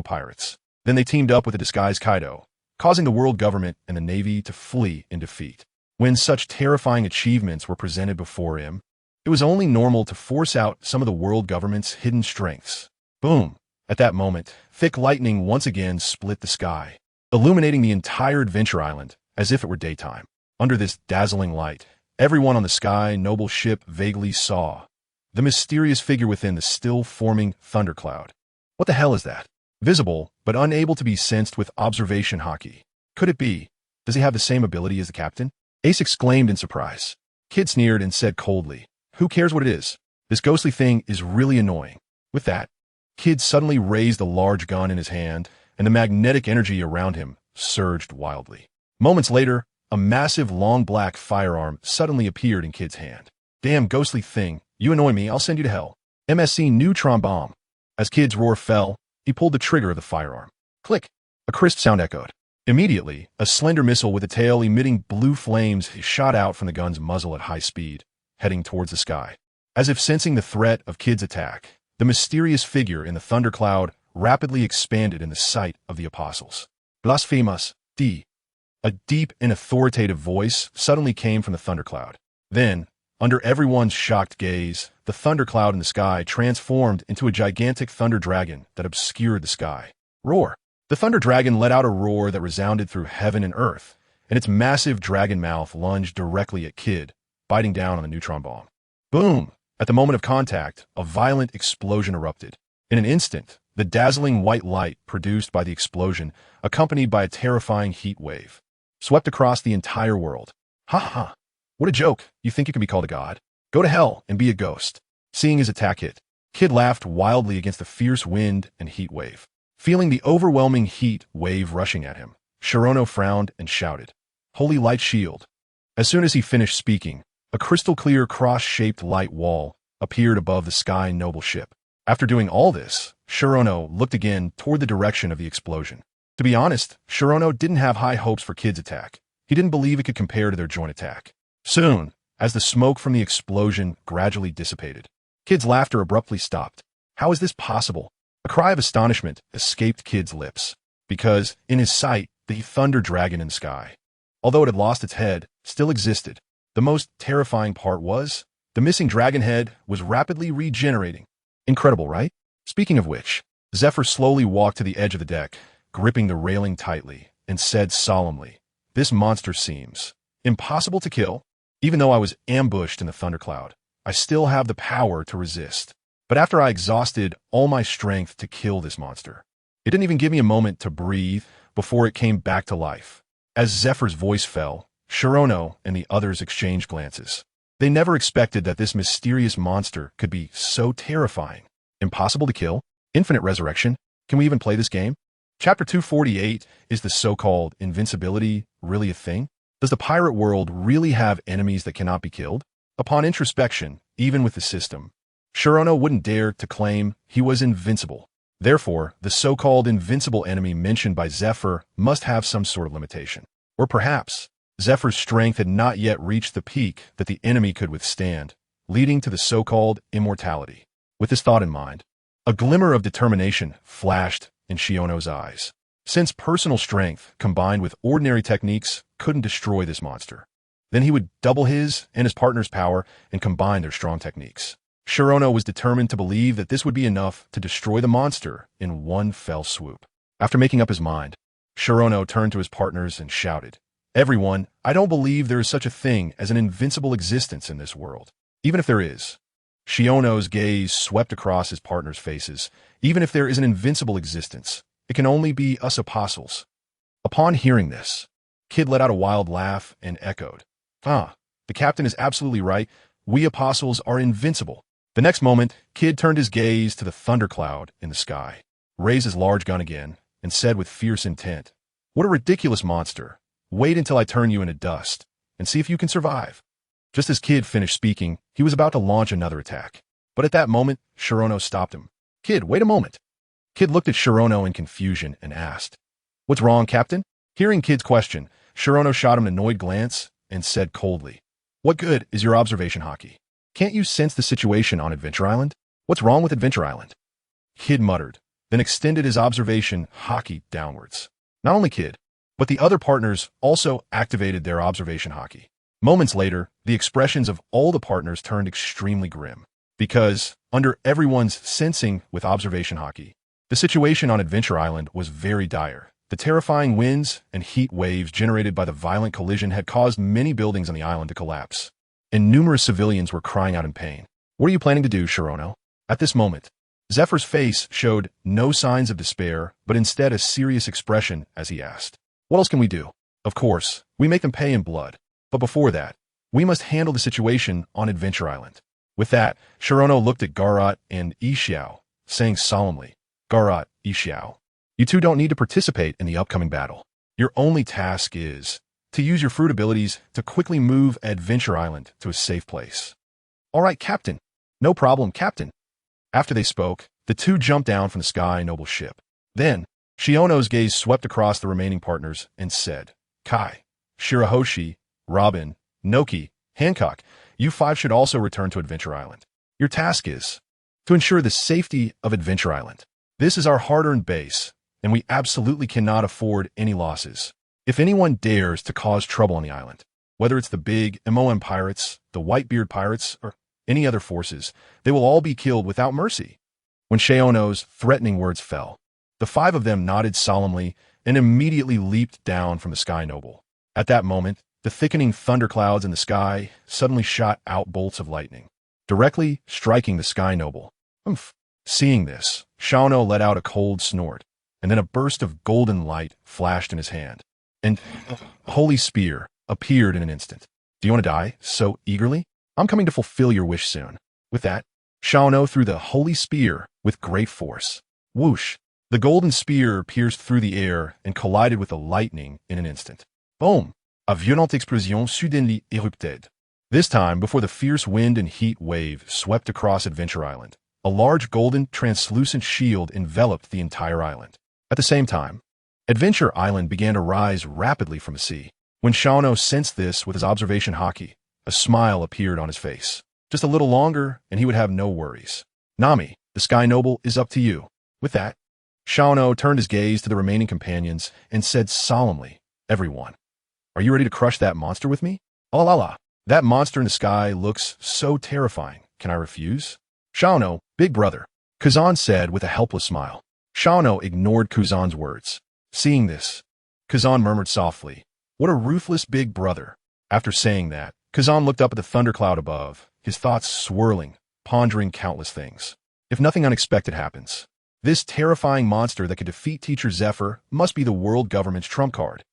pirates. Then they teamed up with the disguised Kaido, causing the world government and the Navy to flee in defeat. When such terrifying achievements were presented before him, it was only normal to force out some of the world government's hidden strengths. Boom! At that moment, thick lightning once again split the sky, illuminating the entire Adventure Island as if it were daytime. Under this dazzling light, everyone on the Sky Noble ship vaguely saw the mysterious figure within the still-forming thundercloud. What the hell is that? Visible, but unable to be sensed with observation hockey. Could it be? Does he have the same ability as the captain? Ace exclaimed in surprise. Kid sneered and said coldly, "Who cares what it is? This ghostly thing is really annoying." With that, Kid suddenly raised a large gun in his hand, and the magnetic energy around him surged wildly. Moments later, a massive long black firearm suddenly appeared in Kid's hand. "Damn ghostly thing, you annoy me, I'll send you to hell." MSC Neutron Bomb. As Kid's roar fell, he pulled the trigger of the firearm. Click! A crisp sound echoed. Immediately, a slender missile with a tail emitting blue flames shot out from the gun's muzzle at high speed, heading towards the sky. As if sensing the threat of Kid's attack, the mysterious figure in the thundercloud rapidly expanded in the sight of the apostles. "Blasphemous, D." A deep and authoritative voice suddenly came from the thundercloud. Then, under everyone's shocked gaze, the thundercloud in the sky transformed into a gigantic thunder dragon that obscured the sky. Roar! The thunder dragon let out a roar that resounded through heaven and earth, and its massive dragon mouth lunged directly at Kid, biting down on the neutron bomb. Boom! At the moment of contact, a violent explosion erupted. In an instant, the dazzling white light produced by the explosion, accompanied by a terrifying heat wave, swept across the entire world. Ha ha! What a joke! You think you can be called a god? Go to hell and be a ghost. Seeing his attack hit, Kid laughed wildly against the fierce wind and heat wave. Feeling the overwhelming heat wave rushing at him, Shirono frowned and shouted, "Holy Light Shield." As soon as he finished speaking, a crystal-clear cross-shaped light wall appeared above the Sky Noble ship. After doing all this, Shirono looked again toward the direction of the explosion. To be honest, Shirono didn't have high hopes for Kid's attack. He didn't believe it could compare to their joint attack. Soon, as the smoke from the explosion gradually dissipated, Kid's laughter abruptly stopped. How is this possible? A cry of astonishment escaped Kid's lips, because, in his sight, the thunder dragon in the sky, although it had lost its head, still existed. The most terrifying part was, the missing dragon head was rapidly regenerating. Incredible, right? Speaking of which, Zephyr slowly walked to the edge of the deck, gripping the railing tightly, and said solemnly, "This monster seems impossible to kill. Even though I was ambushed in the thundercloud, I still have the power to resist. But after I exhausted all my strength to kill this monster, it didn't even give me a moment to breathe before it came back to life." As Zephyr's voice fell, Shirono and the others exchanged glances. They never expected that this mysterious monster could be so terrifying. Impossible to kill? Infinite resurrection? Can we even play this game? Chapter 248, is the so-called invincibility really a thing? Does the pirate world really have enemies that cannot be killed? Upon introspection, even with the system, Shirono wouldn't dare to claim he was invincible. Therefore, the so-called invincible enemy mentioned by Zephyr must have some sort of limitation. Or perhaps, Zephyr's strength had not yet reached the peak that the enemy could withstand, leading to the so-called immortality. With this thought in mind, a glimmer of determination flashed in Shiono's eyes. Since personal strength, combined with ordinary techniques, couldn't destroy this monster, then he would double his and his partner's power and combine their strong techniques. Shirono was determined to believe that this would be enough to destroy the monster in one fell swoop. After making up his mind, Shirono turned to his partners and shouted, "Everyone, I don't believe there is such a thing as an invincible existence in this world. Even if there is." Shiono's gaze swept across his partners' faces. "Even if there is an invincible existence, it can only be us apostles." Upon hearing this, Kid let out a wild laugh and echoed, "Ah, the captain is absolutely right. We apostles are invincible." The next moment, Kid turned his gaze to the thundercloud in the sky, raised his large gun again, and said with fierce intent, "What a ridiculous monster. Wait until I turn you into dust, and see if you can survive." Just as Kid finished speaking, he was about to launch another attack. But at that moment, Shirono stopped him. "Kid, wait a moment." Kid looked at Shirono in confusion and asked, "What's wrong, Captain?" Hearing Kid's question, Shirono shot him an annoyed glance and said coldly, "What good is your observation hockey? Can't you sense the situation on Adventure Island? What's wrong with Adventure Island?" Kid muttered, then extended his observation hockey downwards. Not only Kid, but the other partners also activated their observation hockey. Moments later, the expressions of all the partners turned extremely grim, because, under everyone's sensing with observation hockey, the situation on Adventure Island was very dire. The terrifying winds and heat waves generated by the violent collision had caused many buildings on the island to collapse, and numerous civilians were crying out in pain. "What are you planning to do, Shirono?" At this moment, Zephyr's face showed no signs of despair, but instead a serious expression as he asked, "What else can we do? Of course, we make them pay in blood. But before that, we must handle the situation on Adventure Island." With that, Shirono looked at Garat and Xiao, saying solemnly, "Garat, Xiao, you two don't need to participate in the upcoming battle. Your only task is to use your fruit abilities to quickly move Adventure Island to a safe place." "All right, Captain. No problem, Captain." After they spoke, the two jumped down from the Sky Noble ship. Then, Shiono's gaze swept across the remaining partners and said, "Kai, Shirahoshi, Robin, Noki, Hancock, you five should also return to Adventure Island. Your task is to ensure the safety of Adventure Island. This is our hard-earned base, and we absolutely cannot afford any losses. If anyone dares to cause trouble on the island, whether it's the big MOM pirates, the Whitebeard pirates, or any other forces, they will all be killed without mercy." When Shiono's threatening words fell, the five of them nodded solemnly and immediately leaped down from the Sky Noble. At that moment, the thickening thunderclouds in the sky suddenly shot out bolts of lightning, directly striking the Sky Noble. "Umph." Seeing this, Shiono let out a cold snort, and then a burst of golden light flashed in his hand, and a holy spear appeared in an instant. "Do you want to die so eagerly? I'm coming to fulfill your wish soon." With that, Shiono threw the holy spear with great force. Whoosh! The golden spear pierced through the air and collided with the lightning in an instant. Boom! A violente explosion soudainly érupted. This time, before the fierce wind and heat wave swept across Adventure Island, a large golden, translucent shield enveloped the entire island. At the same time, Adventure Island began to rise rapidly from the sea. When Shiono sensed this with his observation hockey, a smile appeared on his face. Just a little longer, and he would have no worries. "Nami, the Sky Noble is up to you." With that, Shiono turned his gaze to the remaining companions and said solemnly, "Everyone, are you ready to crush that monster with me? Oh la la, that monster in the sky looks so terrifying. Can I refuse?" "Shiono, big brother," Kazan said with a helpless smile. Shiono ignored Kazan's words. Seeing this, Kazan murmured softly, "What a ruthless big brother." After saying that, Kazan looked up at the thundercloud above, his thoughts swirling, pondering countless things. If nothing unexpected happens, this terrifying monster that could defeat Teacher Zephyr must be the world government's trump card.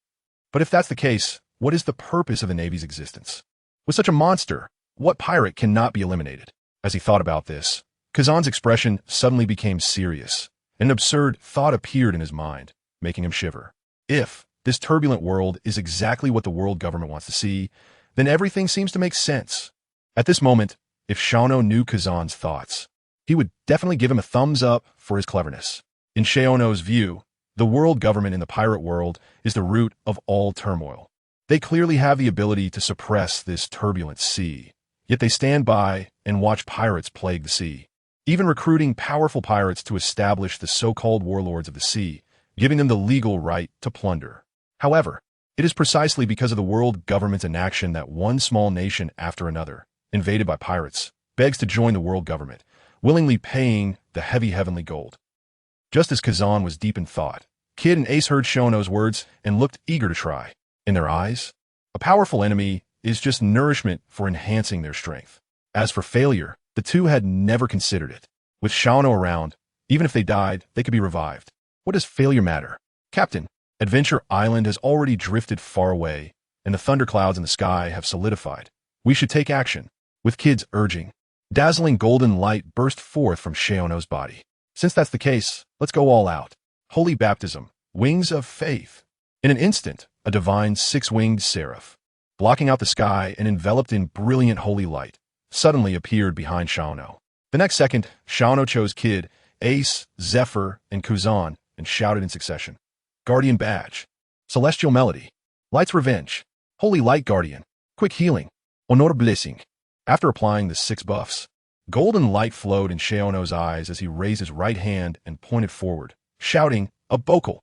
But if that's the case, what is the purpose of the Navy's existence? With such a monster, what pirate cannot be eliminated? As he thought about this, Kazan's expression suddenly became serious. An absurd thought appeared in his mind, making him shiver. If this turbulent world is exactly what the world government wants to see, then everything seems to make sense. At this moment, if Shiono knew Kazan's thoughts, he would definitely give him a thumbs up for his cleverness. In Shiono's view, the world government in the pirate world is the root of all turmoil. They clearly have the ability to suppress this turbulent sea, yet they stand by and watch pirates plague the sea, even recruiting powerful pirates to establish the so-called warlords of the sea, giving them the legal right to plunder. However, it is precisely because of the world government's inaction that one small nation after another, invaded by pirates, begs to join the world government, willingly paying the heavy heavenly gold. Just as Kazan was deep in thought, Kid and Ace heard Shono's words and looked eager to try. In their eyes, a powerful enemy is just nourishment for enhancing their strength. As for failure, the two had never considered it. With Shono around, even if they died, they could be revived. What does failure matter? Captain, Adventure Island has already drifted far away, and the thunderclouds in the sky have solidified. We should take action. With Kid's urging, dazzling golden light burst forth from Xiao's body. Since that's the case, let's go all out. Holy baptism, wings of faith. In an instant, a divine six-winged seraph, blocking out the sky and enveloped in brilliant holy light, suddenly appeared behind Xiao. The next second, Xiao chose Kid, Ace, Zephyr, and Kuzan and shouted in succession. Guardian Badge, Celestial Melody, Light's Revenge, Holy Light Guardian, Quick Healing, Honor Blessing. After applying the 6 buffs, golden light flowed in Xiao's eyes as he raised his right hand and pointed forward, shouting, a Bokal.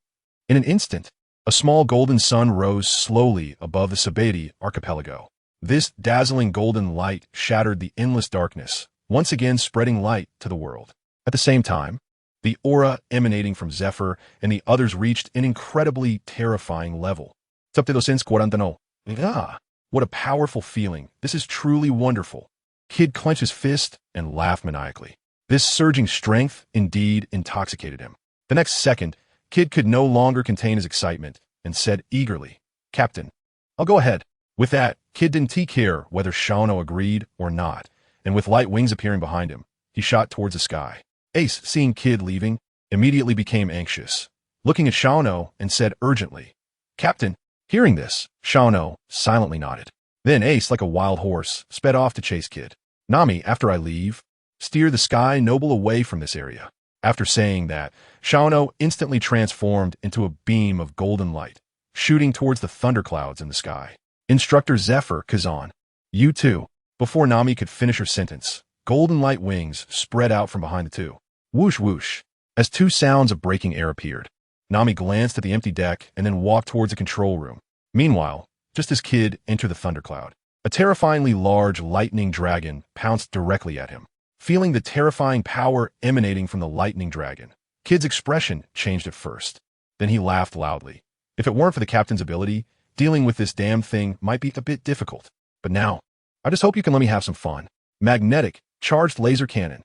In an instant, a small golden sun rose slowly above the Sabeti archipelago. This dazzling golden light shattered the endless darkness, once again spreading light to the world. At the same time, the aura emanating from Zephyr and the others reached an incredibly terrifying level. It's up to 249. Ah, what a powerful feeling. This is truly wonderful. Kid clenched his fist and laughed maniacally. This surging strength indeed intoxicated him. The next second, Kid could no longer contain his excitement and said eagerly, Captain, I'll go ahead. With that, Kid didn't take care whether Xiao agreed or not, and with light wings appearing behind him, he shot towards the sky. Ace, seeing Kid leaving, immediately became anxious, looking at Xiao and said urgently, Captain. Hearing this, Xiao silently nodded. Then Ace, like a wild horse, sped off to chase Kid. Nami, after I leave, steer the Sky Noble away from this area. After saying that, Xiao instantly transformed into a beam of golden light, shooting towards the thunderclouds in the sky. Instructor Zephyr, Kazan, you too. Before Nami could finish her sentence, golden light wings spread out from behind the two. Whoosh whoosh, as 2 sounds of breaking air appeared. Nami glanced at the empty deck and then walked towards the control room. Meanwhile, just as Kid entered the thundercloud, a terrifyingly large lightning dragon pounced directly at him. Feeling the terrifying power emanating from the lightning dragon, Kid's expression changed at first. Then he laughed loudly. If it weren't for the captain's ability, dealing with this damn thing might be a bit difficult. But now, I just hope you can let me have some fun. Magnetic, charged laser cannon.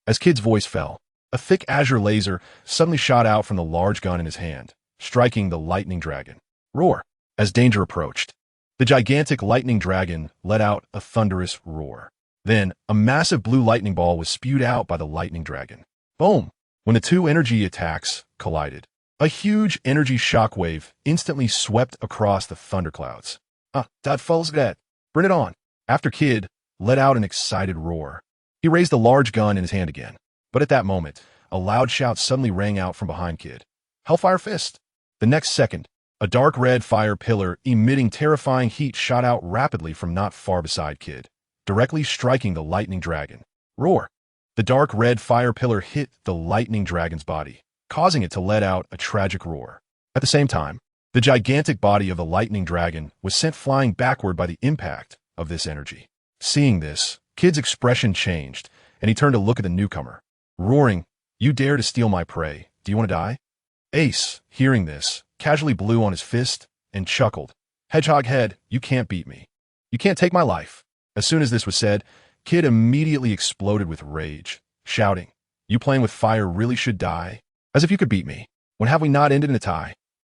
As Kid's voice fell, a thick azure laser suddenly shot out from the large gun in his hand, striking the lightning dragon. Roar. As danger approached, the gigantic lightning dragon let out a thunderous roar. Then, a massive blue lightning ball was spewed out by the lightning dragon. Boom! When the 2 energy attacks collided, a huge energy shockwave instantly swept across the thunderclouds. That falls that. Bring it on. After Kid let out an excited roar, he raised the large gun in his hand again. But at that moment, a loud shout suddenly rang out from behind Kid. Hellfire Fist! The next second, a dark red fire pillar emitting terrifying heat shot out rapidly from not far beside Kid, directly striking the lightning dragon. Roar! The dark red fire pillar hit the lightning dragon's body, causing it to let out a tragic roar. At the same time, the gigantic body of the lightning dragon was sent flying backward by the impact of this energy. Seeing this, Kid's expression changed, and he turned to look at the newcomer. Roaring, you dare to steal my prey. Do you want to die? Ace, hearing this, casually blew on his fist and chuckled. Hedgehog head, you can't beat me. You can't take my life. As soon as this was said, Kid immediately exploded with rage, shouting, you playing with fire really should die? As if you could beat me. When have we not ended in a tie?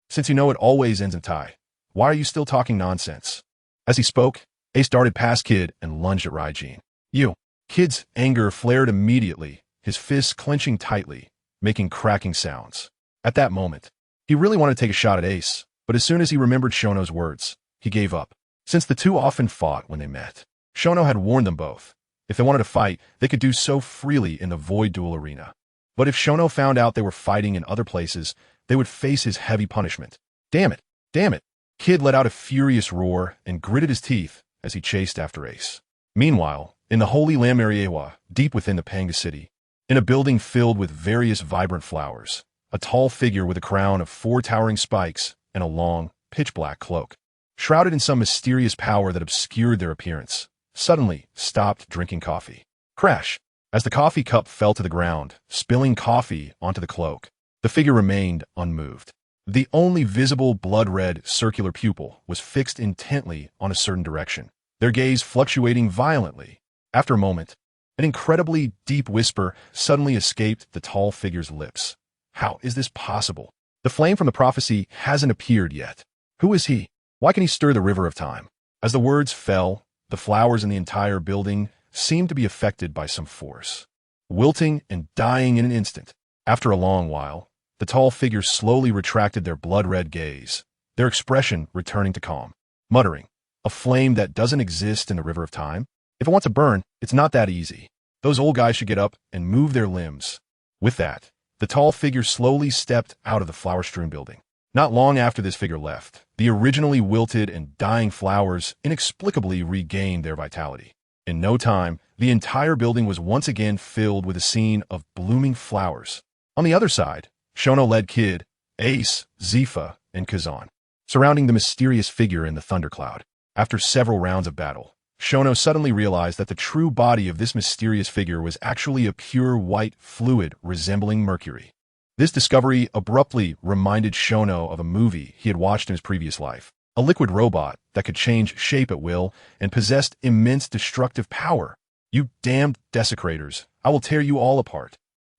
Since you know it always ends in a tie, why are you still talking nonsense? As he spoke, Ace darted past Kid and lunged at Raijin. You. Kid's anger flared immediately, his fists clenching tightly, making cracking sounds. At that moment, he really wanted to take a shot at Ace, but as soon as he remembered Shono's words, he gave up. Since the two often fought when they met, Shono had warned them both. If they wanted to fight, they could do so freely in the Void Duel arena. But if Shono found out they were fighting in other places, they would face his heavy punishment. Damn it! Damn it! Kid let out a furious roar and gritted his teeth as he chased after Ace. Meanwhile, in the Holy Land Mariewa, deep within the Panga city, in a building filled with various vibrant flowers, a tall figure with a crown of 4 towering spikes and a long, pitch-black cloak, shrouded in some mysterious power that obscured their appearance, suddenly stopped drinking coffee. Crash! As the coffee cup fell to the ground, spilling coffee onto the cloak, the figure remained unmoved. The only visible blood-red circular pupil was fixed intently on a certain direction, their gaze fluctuating violently. After a moment, an incredibly deep whisper suddenly escaped the tall figure's lips. How is this possible? The flame from the prophecy hasn't appeared yet. Who is he? Why can he stir the river of time? As the words fell, the flowers in the entire building seemed to be affected by some force, wilting and dying in an instant. After a long while, the tall figures slowly retracted their blood-red gaze, their expression returning to calm, muttering, "A flame that doesn't exist in the river of time? If it wants to burn, it's not that easy. Those old guys should get up and move their limbs." With that, the tall figure slowly stepped out of the flower-strewn building. Not long after this figure left, the originally wilted and dying flowers inexplicably regained their vitality. In no time, the entire building was once again filled with a scene of blooming flowers. On the other side, Shono led Kid, Ace, Zifa, and Kazan, surrounding the mysterious figure in the thundercloud. After several rounds of battle, Shono suddenly realized that the true body of this mysterious figure was actually a pure white fluid resembling mercury. This discovery abruptly reminded Shono of a movie he had watched in his previous life, a liquid robot that could change shape at will and possessed immense destructive power. "You damned desecrators, I will tear you all apart."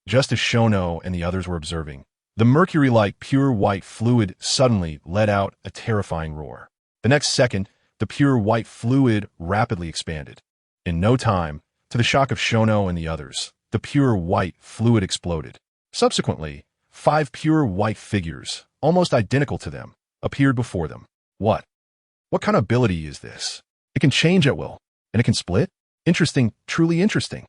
Just as Shono and the others were observing, the mercury-like pure white fluid suddenly let out a terrifying roar. The next second, the pure white fluid rapidly expanded. In no time, to the shock of Shono and the others, the pure white fluid exploded. Subsequently, 5 pure white figures, almost identical to them, appeared before them. What kind of ability is this? It can change at will, and it can split? Interesting, truly interesting.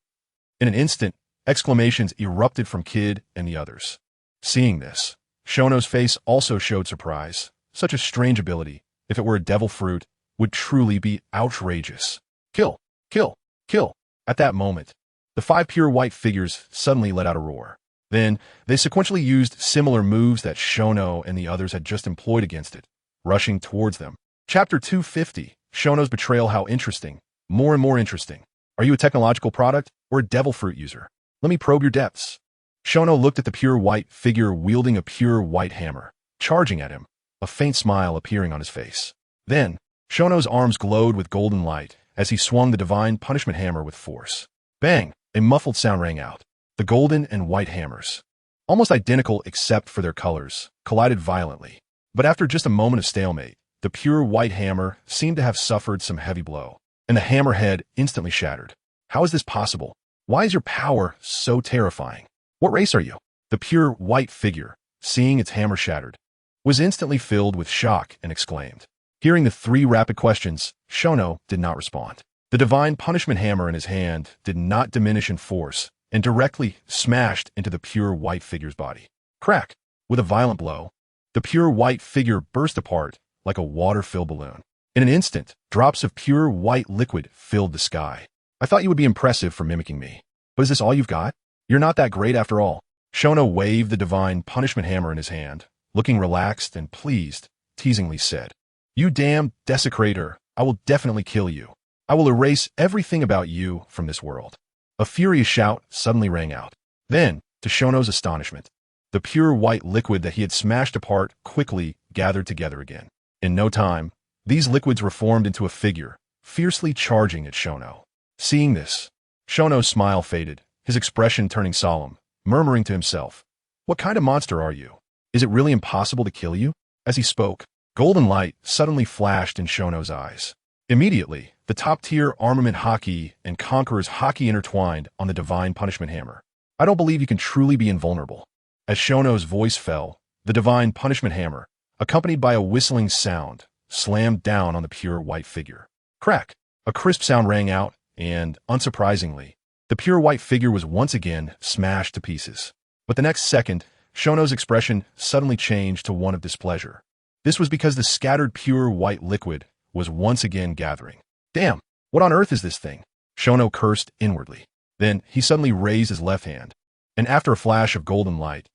In an instant, exclamations erupted from Kid and the others. Seeing this, Shono's face also showed surprise. Such a strange ability, if it were a devil fruit, would truly be outrageous. Kill, kill, kill. At that moment, the 5 pure white figures suddenly let out a roar. Then, they sequentially used similar moves that Shono and the others had just employed against it, rushing towards them. Chapter 250, Shono's Betrayal. How interesting. More and more interesting. Are you a technological product or a devil fruit user? Let me probe your depths. Shono looked at the pure white figure wielding a pure white hammer, charging at him, a faint smile appearing on his face. Then, Shono's arms glowed with golden light as he swung the divine punishment hammer with force. Bang! A muffled sound rang out. The golden and white hammers, almost identical except for their colors, collided violently. But after just a moment of stalemate, the pure white hammer seemed to have suffered some heavy blow, and the hammerhead instantly shattered. How is this possible? Why is your power so terrifying? What race are you? The pure white figure, seeing its hammer shattered, was instantly filled with shock and exclaimed. Hearing the 3 rapid questions, Shono did not respond. The divine punishment hammer in his hand did not diminish in force and directly smashed into the pure white figure's body. Crack! With a violent blow, the pure white figure burst apart like a water-filled balloon. In an instant, drops of pure white liquid filled the sky. I thought you would be impressive for mimicking me. But is this all you've got? You're not that great after all. Shono waved the divine punishment hammer in his hand, looking relaxed and pleased, teasingly said, "You damn desecrator, I will definitely kill you. I will erase everything about you from this world." A furious shout suddenly rang out. Then, to Shono's astonishment, the pure white liquid that he had smashed apart quickly gathered together again. In no time, these liquids were formed into a figure, fiercely charging at Shono. Seeing this, Shono's smile faded, his expression turning solemn, murmuring to himself, "What kind of monster are you? Is it really impossible to kill you?" As he spoke, golden light suddenly flashed in Shono's eyes. Immediately, the top-tier armament Haki and Conqueror's Haki intertwined on the divine punishment hammer. "I don't believe you can truly be invulnerable." As Shono's voice fell, the divine punishment hammer, accompanied by a whistling sound, slammed down on the pure white figure. Crack! A crisp sound rang out, and, unsurprisingly, the pure white figure was once again smashed to pieces. But the next second, Shono's expression suddenly changed to one of displeasure. This was because the scattered pure white liquid was once again gathering. "Damn, what on earth is this thing?" Shono cursed inwardly. Then he suddenly raised his left hand, and after a flash of golden light,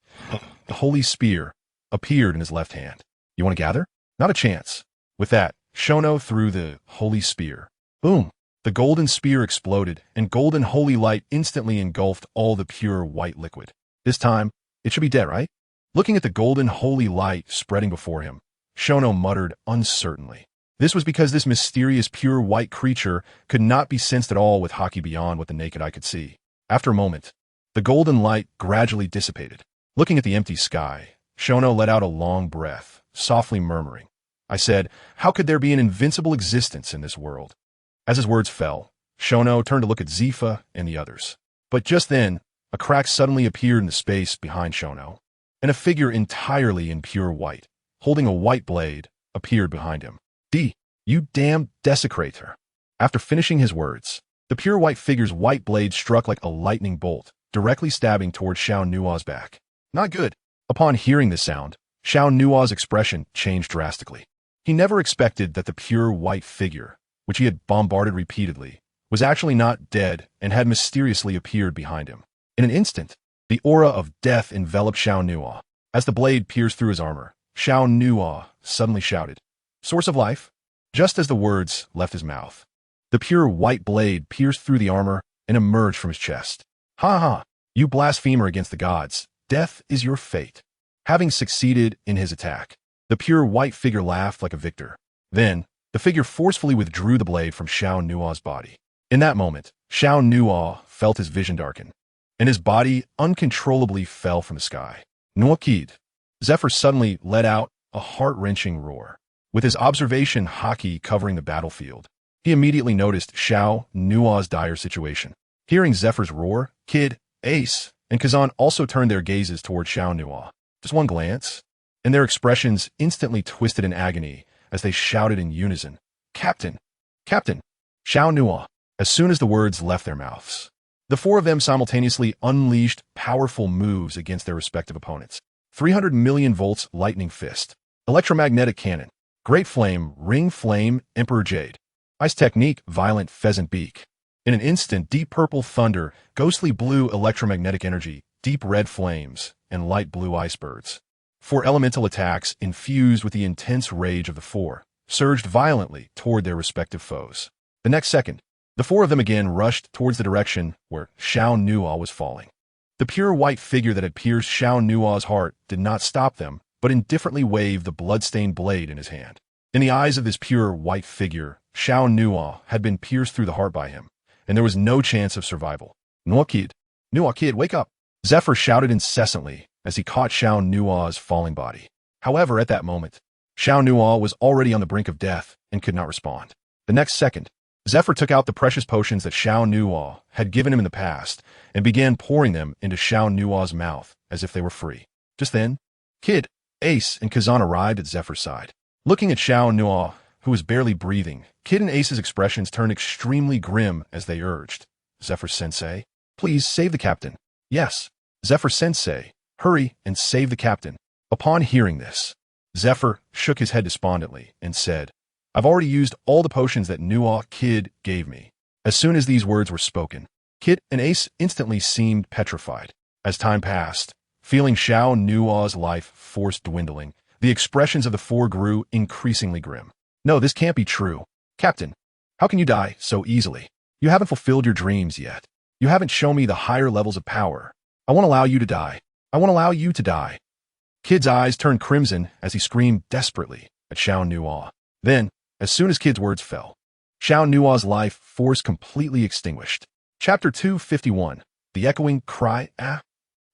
the holy spear appeared in his left hand. "You want to gather?" "Not a chance." With that, Shono threw the holy spear. Boom! The golden spear exploded, and golden holy light instantly engulfed all the pure white liquid. "This time, it should be dead, right?" Looking at the golden holy light spreading before him, Shono muttered uncertainly. This was because this mysterious pure white creature could not be sensed at all with haki beyond what the naked eye could see. After a moment, the golden light gradually dissipated. Looking at the empty sky, Shono let out a long breath, softly murmuring. I said, how could there be an invincible existence in this world? As his words fell, Shono turned to look at Zifa and the others. But just then, a crack suddenly appeared in the space behind Shono, and a figure entirely in pure white, holding a white blade, appeared behind him. You damned desecrator. After finishing his words, the pure white figure's white blade struck like a lightning bolt, directly stabbing toward Xiao Nuo's back. Not good. Upon hearing this sound, Xiao Nuo's expression changed drastically. He never expected that the pure white figure, which he had bombarded repeatedly, was actually not dead and had mysteriously appeared behind him. In an instant, the aura of death enveloped Xiao Nuo. As the blade pierced through his armor, Xiao Nuo suddenly shouted, Source of life? Just as the words left his mouth, the pure white blade pierced through the armor and emerged from his chest. Ha ha, you blasphemer against the gods, death is your fate. Having succeeded in his attack, the pure white figure laughed like a victor. Then, the figure forcefully withdrew the blade from Xiao Nuo's body. In that moment, Xiao Nuo felt his vision darken, and his body uncontrollably fell from the sky. Nuothe. Zephyr suddenly let out a heart-wrenching roar. With his observation haki covering the battlefield, he immediately noticed Xiao Nuo's dire situation. Hearing Zephyr's roar, Kid, Ace, and Kazan also turned their gazes toward Xiao Nuo. Just one glance, and their expressions instantly twisted in agony as they shouted in unison, Captain! Captain! Xiao Nuo! As soon as the words left their mouths, the four of them simultaneously unleashed powerful moves against their respective opponents. 300 million volts lightning fist, electromagnetic cannon, great flame, ring flame, emperor jade, ice technique, violent pheasant beak. In an instant, deep purple thunder, ghostly blue electromagnetic energy, deep red flames, and light blue icebergs. Four elemental attacks, infused with the intense rage of the four, surged violently toward their respective foes. The next second, the four of them again rushed towards the direction where Xiao Nuo was falling. The pure white figure that had pierced Xiao Nuo's heart did not stop them, but indifferently waved the blood-stained blade in his hand. In the eyes of this pure white figure, Xiao Nuo had been pierced through the heart by him, and there was no chance of survival. Nuothe, wake up! Zephyr shouted incessantly as he caught Xiao Nuo's falling body. However, at that moment, Xiao Nuo was already on the brink of death and could not respond. The next second, Zephyr took out the precious potions that Xiao Nuo had given him in the past and began pouring them into Xiao Nuo's mouth as if they were free. Just then, Kid, Ace, and Kazan arrived at Zephyr's side. Looking at Xiao Nuo, who was barely breathing, Kid and Ace's expressions turned extremely grim as they urged, Zephyr-sensei, please save the captain. Yes, Zephyr-sensei, hurry and save the captain. Upon hearing this, Zephyr shook his head despondently and said, I've already used all the potions that Nuo Kid gave me. As soon as these words were spoken, Kid and Ace instantly seemed petrified. As time passed, feeling Xiao Nuo's life force dwindling, the expressions of the four grew increasingly grim. No, this can't be true. Captain, how can you die so easily? You haven't fulfilled your dreams yet. You haven't shown me the higher levels of power. I won't allow you to die. I won't allow you to die. Kid's eyes turned crimson as he screamed desperately at Xiao Nuo. Then, as soon as Kid's words fell, Xiao Nuo's life force completely extinguished. Chapter 251, The Echoing Cry, Ah.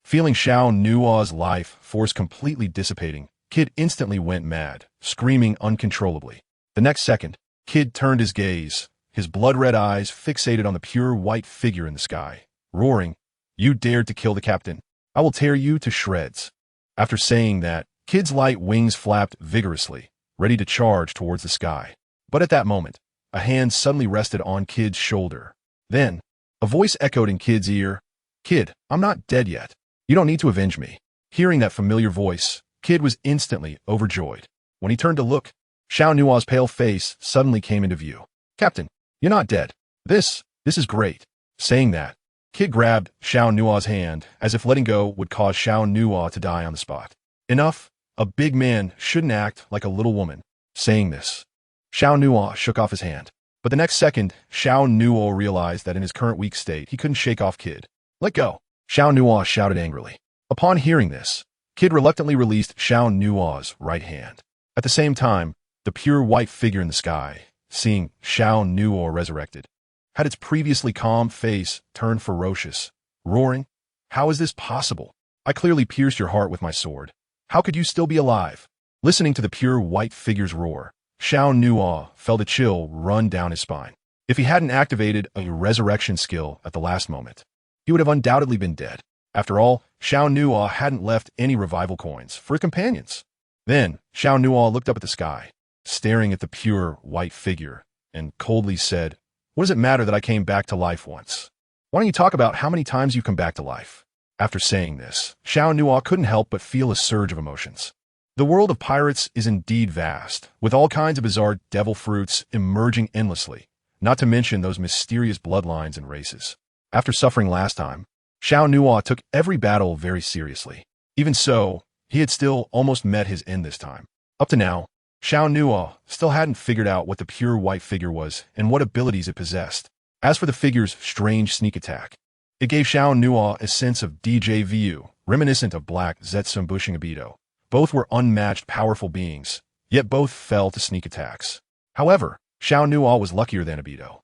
Feeling Xiao Nuo's life force completely dissipating, Kid instantly went mad, screaming uncontrollably. The next second, Kid turned his gaze, his blood-red eyes fixated on the pure white figure in the sky, roaring, You dared to kill the captain. I will tear you to shreds. After saying that, Kid's light wings flapped vigorously, ready to charge towards the sky. But at that moment, a hand suddenly rested on Kid's shoulder. Then, a voice echoed in Kid's ear, Kid, I'm not dead yet. You don't need to avenge me. Hearing that familiar voice, Kid was instantly overjoyed. When he turned to look, Xiao Nuo's pale face suddenly came into view. Captain, you're not dead. This is great. Saying that, Kid grabbed Xiao Nuo's hand as if letting go would cause Xiao Nuo to die on the spot. Enough. A big man shouldn't act like a little woman. Saying this, Xiao Nuo shook off his hand. But the next second, Xiao Nuo realized that in his current weak state, he couldn't shake off Kid. Let go. Xiao Nuo shouted angrily. Upon hearing this, Kid reluctantly released Xiao Nuo's right hand. At the same time, the pure white figure in the sky, seeing Xiao Nuo resurrected, had its previously calm face turned ferocious, roaring, "How is this possible? I clearly pierced your heart with my sword. How could you still be alive?" Listening to the pure white figure's roar, Xiao Nuo felt a chill run down his spine. If he hadn't activated a resurrection skill at the last moment, he would have undoubtedly been dead. After all, Xiao Nuo hadn't left any revival coins for his companions. Then, Xiao Nuo looked up at the sky, staring at the pure white figure, and coldly said, "What does it matter that I came back to life once? Why don't you talk about how many times you've come back to life?" After saying this, Xiao Nuo couldn't help but feel a surge of emotions. The world of pirates is indeed vast, with all kinds of bizarre devil fruits emerging endlessly, not to mention those mysterious bloodlines and races. After suffering last time, Xiao Nuo took every battle very seriously. Even so, he had still almost met his end this time. Up to now, Xiao Nuo still hadn't figured out what the pure white figure was and what abilities it possessed. As for the figure's strange sneak attack, it gave Xiao Nuo a sense of déjà vu, reminiscent of Black Zetsun Bushingabido. Both were unmatched powerful beings, yet both fell to sneak attacks. However, Xiao Nuo was luckier than Abido.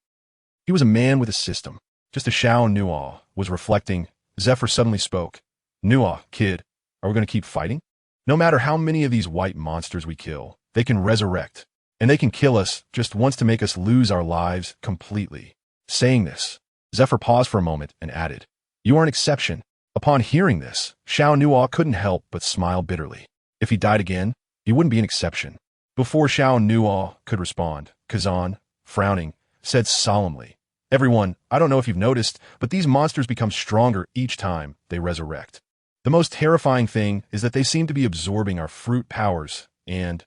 He was a man with a system. Just as Xiao Nuo was reflecting, Zephyr suddenly spoke. "Nuo, kid, are we going to keep fighting? No matter how many of these white monsters we kill, they can resurrect, and they can kill us just once to make us lose our lives completely." Saying this, Zephyr paused for a moment and added, "You are an exception." Upon hearing this, Xiao Nuo couldn't help but smile bitterly. If he died again, he wouldn't be an exception. Before Xiao Nuo could respond, Kazan, frowning, said solemnly, "Everyone, I don't know if you've noticed, but these monsters become stronger each time they resurrect. The most terrifying thing is that they seem to be absorbing our fruit powers and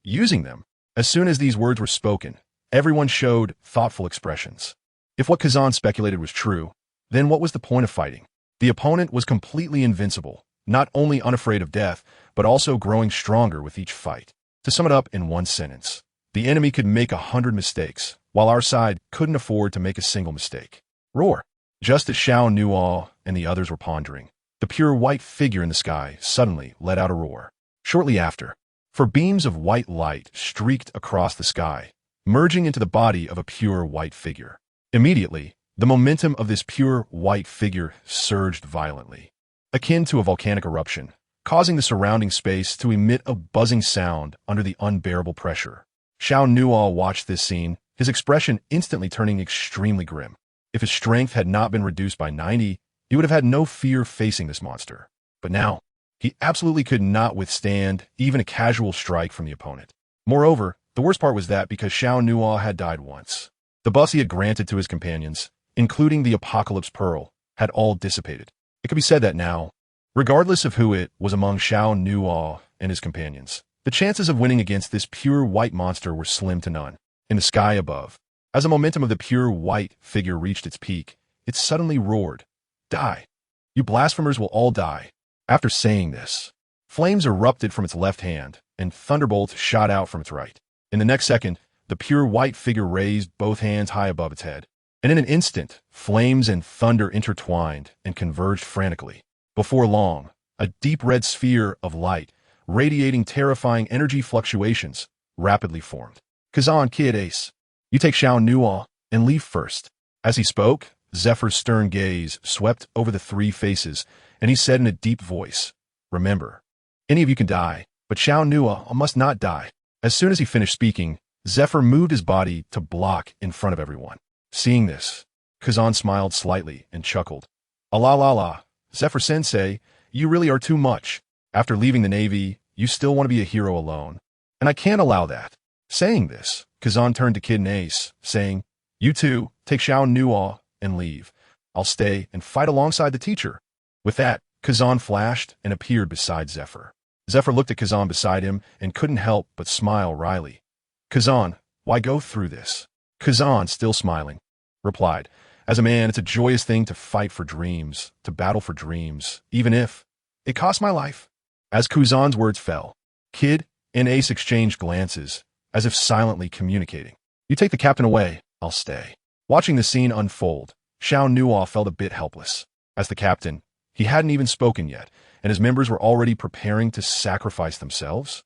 using them." As soon as these words were spoken, everyone showed thoughtful expressions. If what Kazan speculated was true, then what was the point of fighting? The opponent was completely invincible, not only unafraid of death, but also growing stronger with each fight. To sum it up in one sentence, the enemy could make 100 mistakes, while our side couldn't afford to make a single mistake. Roar! Just as Xiao Nuo and the others were pondering, the pure white figure in the sky suddenly let out a roar. Shortly after, for beams of white light streaked across the sky, merging into the body of a pure white figure. Immediately, the momentum of this pure white figure surged violently, akin to a volcanic eruption, causing the surrounding space to emit a buzzing sound under the unbearable pressure. Xiao Nuo watched this scene, his expression instantly turning extremely grim. If his strength had not been reduced by 90, he would have had no fear facing this monster. But now, he absolutely could not withstand even a casual strike from the opponent. Moreover, the worst part was that because Xiao Nuo had died once, the buffs he had granted to his companions, including the Apocalypse Pearl, had all dissipated. It could be said that now, regardless of who it was among Xiao Nuo and his companions, the chances of winning against this pure white monster were slim to none. In the sky above, as the momentum of the pure white figure reached its peak, it suddenly roared, "Die! You blasphemers will all die." After saying this, flames erupted from its left hand, and thunderbolts shot out from its right. In the next second, the pure white figure raised both hands high above its head, and in an instant, flames and thunder intertwined and converged frantically. Before long, a deep red sphere of light, radiating terrifying energy fluctuations, rapidly formed. "Kazan, kid, ace, you take Xiao Nuo and leave first." As he spoke, Zephyr's stern gaze swept over the three faces, and he said in a deep voice, "Remember, any of you can die, but Xiao Nuo must not die." As soon as he finished speaking, Zephyr moved his body to block in front of everyone. Seeing this, Kazan smiled slightly and chuckled. "Allah la la, Zephyr-sensei, you really are too much. After leaving the Navy, you still want to be a hero alone, and I can't allow that." Saying this, Kazan turned to Kid and Ace, saying, "You two, take Xiao Nuo and leave. I'll stay and fight alongside the teacher." With that, Kazan flashed and appeared beside Zephyr. Zephyr looked at Kazan beside him and couldn't help but smile wryly. "Kazan, why go through this?" Kazan, still smiling, replied, "As a man, it's a joyous thing to fight for dreams, to battle for dreams, even if it costs my life." As Kazan's words fell, Kid and Ace exchanged glances, as if silently communicating. "You take the captain away, I'll stay." Watching the scene unfold, Xiao Nuo felt a bit helpless. As the captain, He hadn't even spoken yet, and his members were already preparing to sacrifice themselves?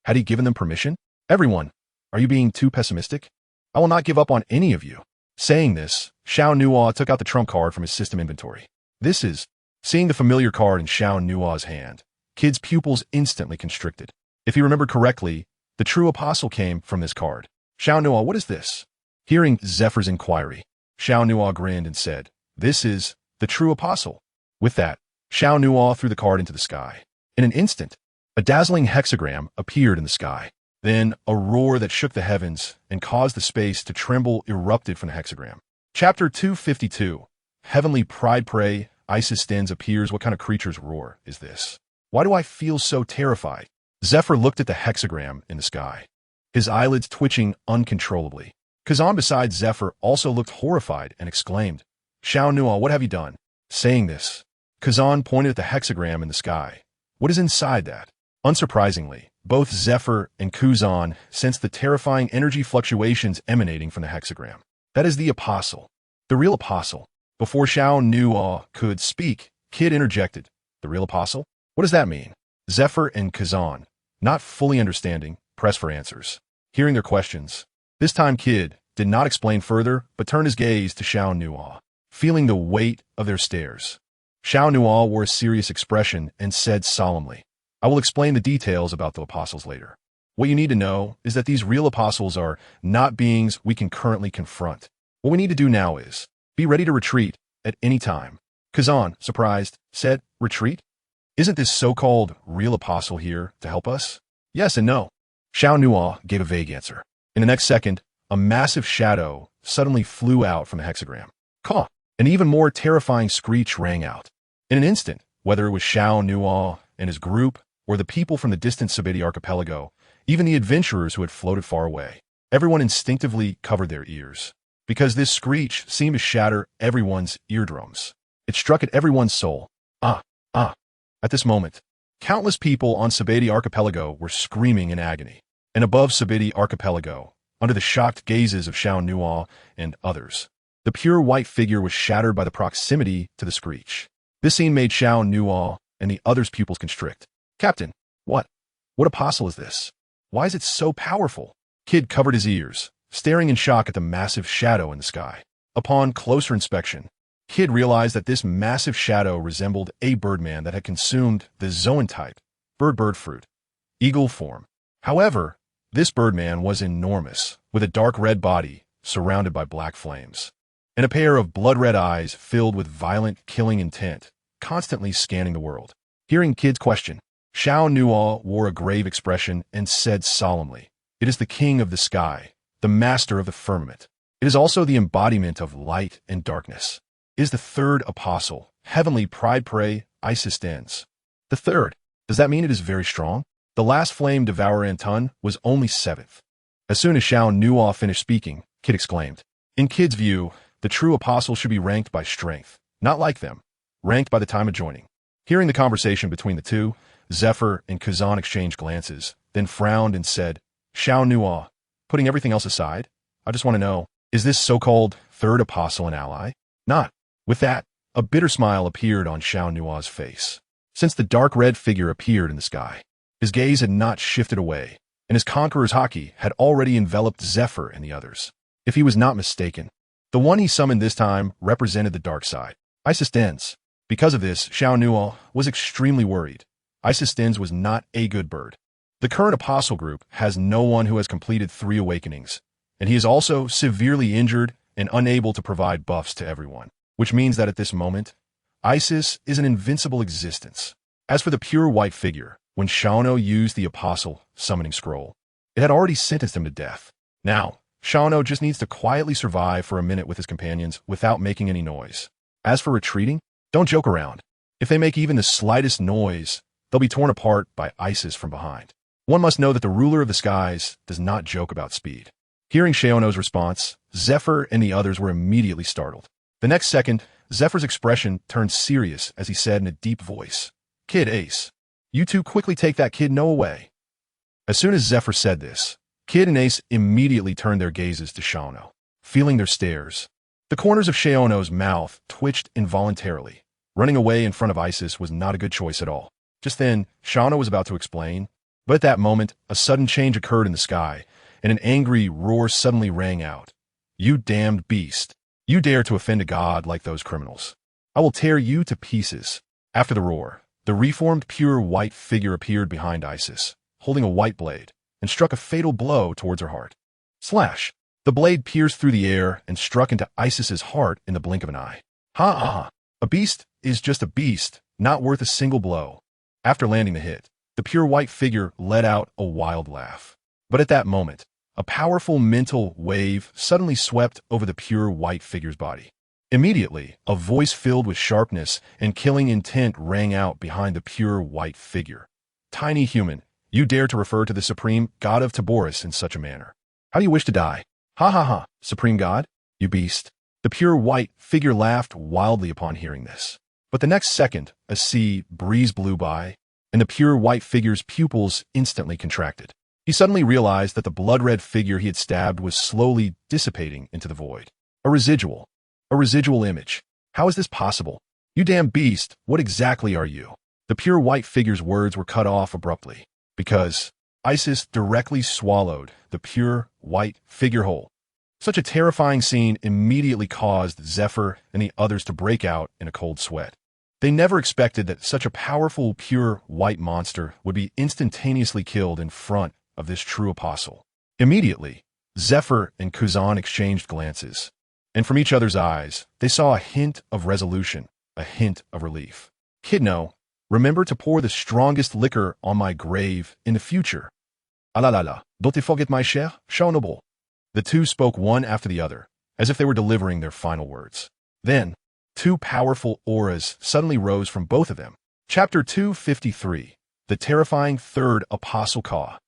Had he given them permission? Everyone, are you being too pessimistic? I will not give up on any of you. Saying this, Xiao Nuo took out the trump card from his system inventory. This is, seeing the familiar card in Xiao Nuo's hand, Kid's pupils instantly constricted. If he remembered correctly, the true apostle came from this card. Xiao Nuo, what is this? Hearing Zephyr's inquiry, Xiao Nuo grinned and said, this is the true apostle. With that, Xiao Nuo threw the card into the sky. In an instant, a dazzling hexagram appeared in the sky. Then a roar that shook the heavens and caused the space to tremble erupted from the hexagram. Chapter 252. Heavenly pride prey, Isis stands appears. What kind of creature's roar is this? Why do I feel so terrified? Zephyr looked at the hexagram in the sky, his eyelids twitching uncontrollably. Kazan beside Zephyr also looked horrified and exclaimed, Xiao Nuo, what have you done? Saying this, Kazan pointed at the hexagram in the sky. What is inside that? Unsurprisingly, both Zephyr and Kuzan sensed the terrifying energy fluctuations emanating from the hexagram. That is the apostle. The real apostle. Before Xiao Nuo could speak, Kid interjected. The real apostle? What does that mean? Zephyr and Kazan, not fully understanding, pressed for answers. Hearing their questions, this time Kid did not explain further, but turned his gaze to Xiao Nuo, feeling the weight of their stares. Xiao Nuo wore a serious expression and said solemnly, I will explain the details about the apostles later. What you need to know is that these real apostles are not beings we can currently confront. What we need to do now is be ready to retreat at any time. Kazan, surprised, said, retreat? Isn't this so-called real apostle here to help us? Yes and no. Xiao Nuo gave a vague answer. In the next second, a massive shadow suddenly flew out from the hexagram. Caw! An even more terrifying screech rang out. In an instant, whether it was Xiao Nuo and his group, or the people from the distant Sabeti archipelago, even the adventurers who had floated far away, everyone instinctively covered their ears. Because this screech seemed to shatter everyone's eardrums. It struck at everyone's soul. Ah! At this moment, countless people on Sabeti archipelago were screaming in agony. And above Sabeti archipelago, under the shocked gazes of Xiao Nuo and others, the pure white figure was shattered by the proximity to the screech. This scene made Xiao Nuo and the others' pupils constrict. Captain, what apostle is this? Why is it so powerful? Kid covered his ears, staring in shock at the massive shadow in the sky. Upon closer inspection, Kid realized that this massive shadow resembled a birdman that had consumed the zoan-type bird fruit, eagle form. However, this birdman was enormous, with a dark red body surrounded by black flames, and a pair of blood-red eyes filled with violent killing intent, constantly scanning the world. Hearing Kid's question, Xiao Nuo wore a grave expression and said solemnly, It is the king of the sky, the master of the firmament. It is also the embodiment of light and darkness. It is the third apostle, heavenly pride prey, Isis dens. The third. Does that mean it is very strong? The last flame devourer Anton was only seventh. As soon as Xiao Nuo finished speaking, Kid exclaimed, In Kid's view, the true apostle should be ranked by strength, not like them, ranked by the time of joining. Hearing the conversation between the two, Zephyr and Kazan exchanged glances, then frowned and said, Xiao Nuo, putting everything else aside, I just want to know, is this so-called third apostle an ally? Not. With that, a bitter smile appeared on Xiao Nuo's face. Since the dark red figure appeared in the sky, his gaze had not shifted away, and his conqueror's haki had already enveloped Zephyr and the others. If he was not mistaken, the one he summoned this time represented the dark side, Isis dens. Because of this, Xiao Nuo was extremely worried. Isis dens was not a good bird. The current apostle group has no one who has completed 3 awakenings, and he is also severely injured and unable to provide buffs to everyone, which means that at this moment, Isis is an invincible existence. As for the pure white figure, when Shaono used the apostle summoning scroll, it had already sentenced him to death. Now, Shaono just needs to quietly survive for a minute with his companions without making any noise. As for retreating, don't joke around. If they make even the slightest noise, they'll be torn apart by Isis from behind. One must know that the ruler of the skies does not joke about speed. Hearing Shaono's response, Zephyr and the others were immediately startled. The next second, Zephyr's expression turned serious as he said in a deep voice, Kid Ace, you two quickly take that kid No away. As soon as Zephyr said this, Kid and Ace immediately turned their gazes to Shaono, feeling their stares. The corners of Shaono's mouth twitched involuntarily, Running away in front of Isis was not a good choice at all. Just then, Shauna was about to explain, but at that moment, a sudden change occurred in the sky, and an angry roar suddenly rang out. "You damned beast! You dare to offend a god like those criminals! I will tear you to pieces!" After the roar, the reformed pure white figure appeared behind Isis, holding a white blade, and struck a fatal blow towards her heart. Slash! The blade pierced through the air and struck into Isis's heart in the blink of an eye. Ha ha ha! A beast is just a beast, not worth a single blow. After landing the hit, the pure white figure let out a wild laugh. But at that moment, a powerful mental wave suddenly swept over the pure white figure's body. Immediately, a voice filled with sharpness and killing intent rang out behind the pure white figure. "Tiny human, you dare to refer to the supreme god of Taboris in such a manner. How do you wish to die? Ha ha ha, supreme god, you beast." The pure white figure laughed wildly upon hearing this. But the next second, a sea breeze blew by, and the pure white figure's pupils instantly contracted. He suddenly realized that the blood-red figure he had stabbed was slowly dissipating into the void. A residual image. How is this possible? "You damn beast, what exactly are you?" The pure white figure's words were cut off abruptly, because Isis directly swallowed the pure white figure whole. Such a terrifying scene immediately caused Zephyr and the others to break out in a cold sweat. They never expected that such a powerful pure white monster would be instantaneously killed in front of this true apostle. Immediately, Zephyr and Kuzan exchanged glances, and from each other's eyes, they saw a hint of resolution, a hint of relief. "Kidno, remember to pour the strongest liquor on my grave in the future. Ah la la la, don't forget my cher, Xiao. The two spoke one after the other, as if they were delivering their final words. Then, two powerful auras suddenly rose from both of them. Chapter 253, The Terrifying Third Apostle Ka.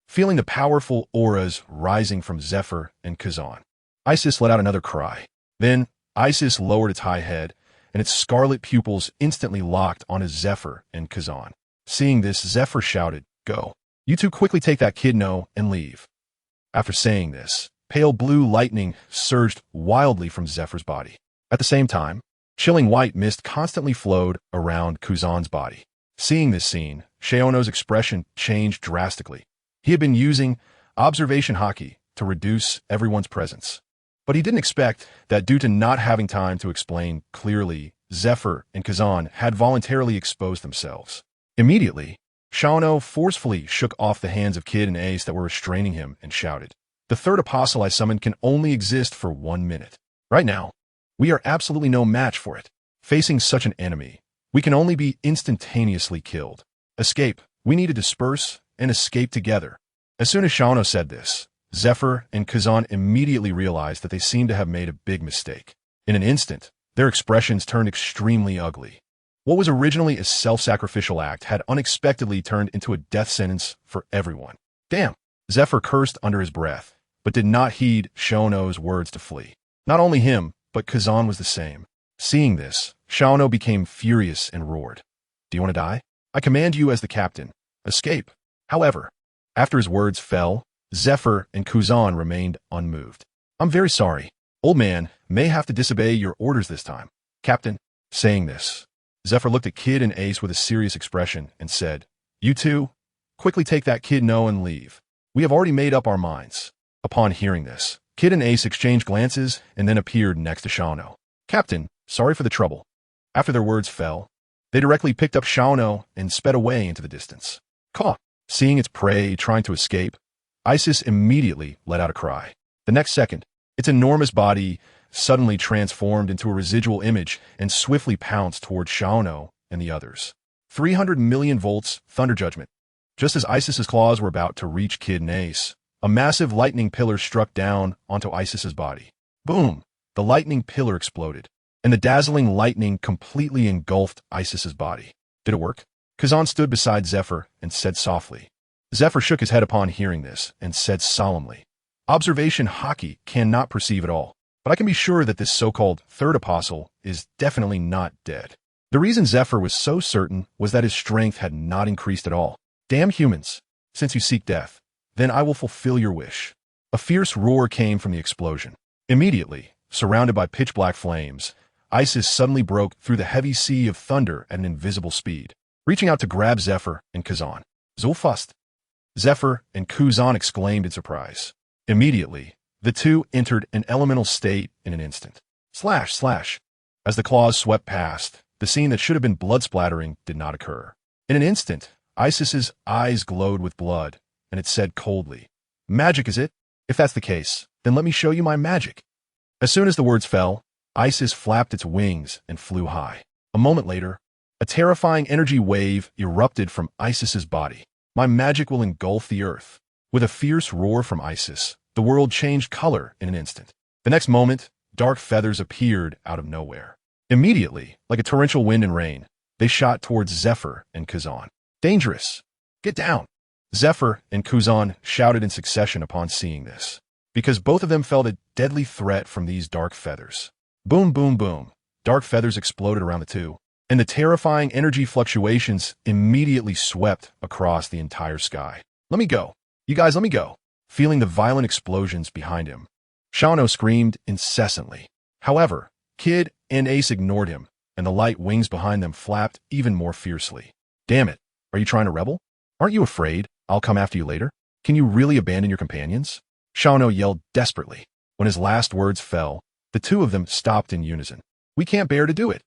Feeling the powerful auras rising from Zephyr and Kazan, Isis let out another cry. Then, Isis lowered its high head, and its scarlet pupils instantly locked onto Zephyr and Kazan. Seeing this, Zephyr shouted, "Go. You two quickly take that kidno and leave." After saying this, pale blue lightning surged wildly from Zephyr's body. At the same time, chilling white mist constantly flowed around Kuzan's body. Seeing this scene, Xiao's expression changed drastically. He had been using observation haki to reduce everyone's presence. But he didn't expect that due to not having time to explain clearly, Zephyr and Kazan had voluntarily exposed themselves. Immediately, Xiao forcefully shook off the hands of Kid and Ace that were restraining him and shouted, "The third apostle I summoned can only exist for 1 minute. Right now, we are absolutely no match for it. Facing such an enemy, we can only be instantaneously killed. Escape. We need to disperse and escape together." As soon as Xiao said this, Zephyr and Kazan immediately realized that they seemed to have made a big mistake. In an instant, their expressions turned extremely ugly. What was originally a self-sacrificial act had unexpectedly turned into a death sentence for everyone. "Damn!" Zephyr cursed under his breath, but did not heed Xiao's words to flee. Not only him, but Kazan was the same. Seeing this, Xiao became furious and roared, "Do you want to die? I command you as the captain. Escape." However, after his words fell, Zephyr and Kuzan remained unmoved. "I'm very sorry. Old man may have to disobey your orders this time, Captain." Saying this, Zephyr looked at Kid and Ace with a serious expression and said, "You two, quickly take that kidno and leave. We have already made up our minds." Upon hearing this, Kid and Ace exchanged glances and then appeared next to Xiao. "Captain, sorry for the trouble." After their words fell, they directly picked up Xiao and sped away into the distance. Caw! Seeing its prey trying to escape, Isis immediately let out a cry. The next second, its enormous body suddenly transformed into a residual image and swiftly pounced toward Xiao and the others. 300 million volts, thunder judgment. Just as Isis's claws were about to reach Kid and Ace, a massive lightning pillar struck down onto Isis's body. Boom! The lightning pillar exploded, and the dazzling lightning completely engulfed Isis's body. Did it work? Kazan stood beside Zephyr and said softly. Zephyr shook his head upon hearing this and said solemnly, "Observation haki cannot perceive at all, but I can be sure that this so-called third apostle is definitely not dead." The reason Zephyr was so certain was that his strength had not increased at all. "Damn humans, since you seek death, then I will fulfill your wish." A fierce roar came from the explosion. Immediately, surrounded by pitch-black flames, Isis suddenly broke through the heavy sea of thunder at an invisible speed, reaching out to grab Zephyr and Kazan. Zulfust! Zephyr and Kuzan exclaimed in surprise. Immediately, the two entered an elemental state in an instant. Slash, slash. As the claws swept past, the scene that should have been blood-splattering did not occur. In an instant, Isis's eyes glowed with blood, and it said coldly, "Magic, is it? If that's the case, then let me show you my magic." As soon as the words fell, Isis flapped its wings and flew high. A moment later, a terrifying energy wave erupted from Isis's body. "My magic will engulf the earth." With a fierce roar from Isis, the world changed color in an instant. The next moment, dark feathers appeared out of nowhere. Immediately, like a torrential wind and rain, they shot towards Zephyr and Kazan. "Dangerous! Get down!" Zephyr and Kuzan shouted in succession upon seeing this, because both of them felt a deadly threat from these dark feathers. Boom, boom, boom. Dark feathers exploded around the two, and the terrifying energy fluctuations immediately swept across the entire sky. "Let me go. You guys, let me go." Feeling the violent explosions behind him, Xiao screamed incessantly. However, Kid and Ace ignored him, and the light wings behind them flapped even more fiercely. "Damn it. Are you trying to rebel? Aren't you afraid I'll come after you later? Can you really abandon your companions?" Xiao yelled desperately. When his last words fell, the two of them stopped in unison. "We can't bear to do it,"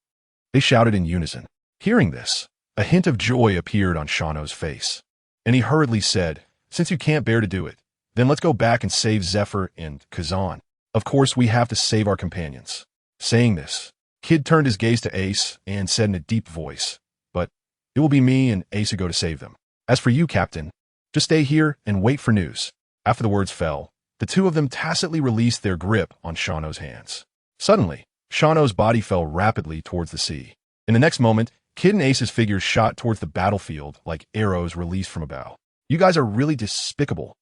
they shouted in unison. Hearing this, a hint of joy appeared on Xiao's face, and he hurriedly said, "Since you can't bear to do it, then let's go back and save Zephyr and Kazan. Of course, we have to save our companions." Saying this, Kid turned his gaze to Ace and said in a deep voice, "But it will be me and Ace who go to save them. As for you, Captain, just stay here and wait for news." After the words fell, the two of them tacitly released their grip on Xiao's hands. Suddenly, Xiao's body fell rapidly towards the sea. In the next moment, Kid and Ace's figures shot towards the battlefield like arrows released from a bow. "You guys are really despicable."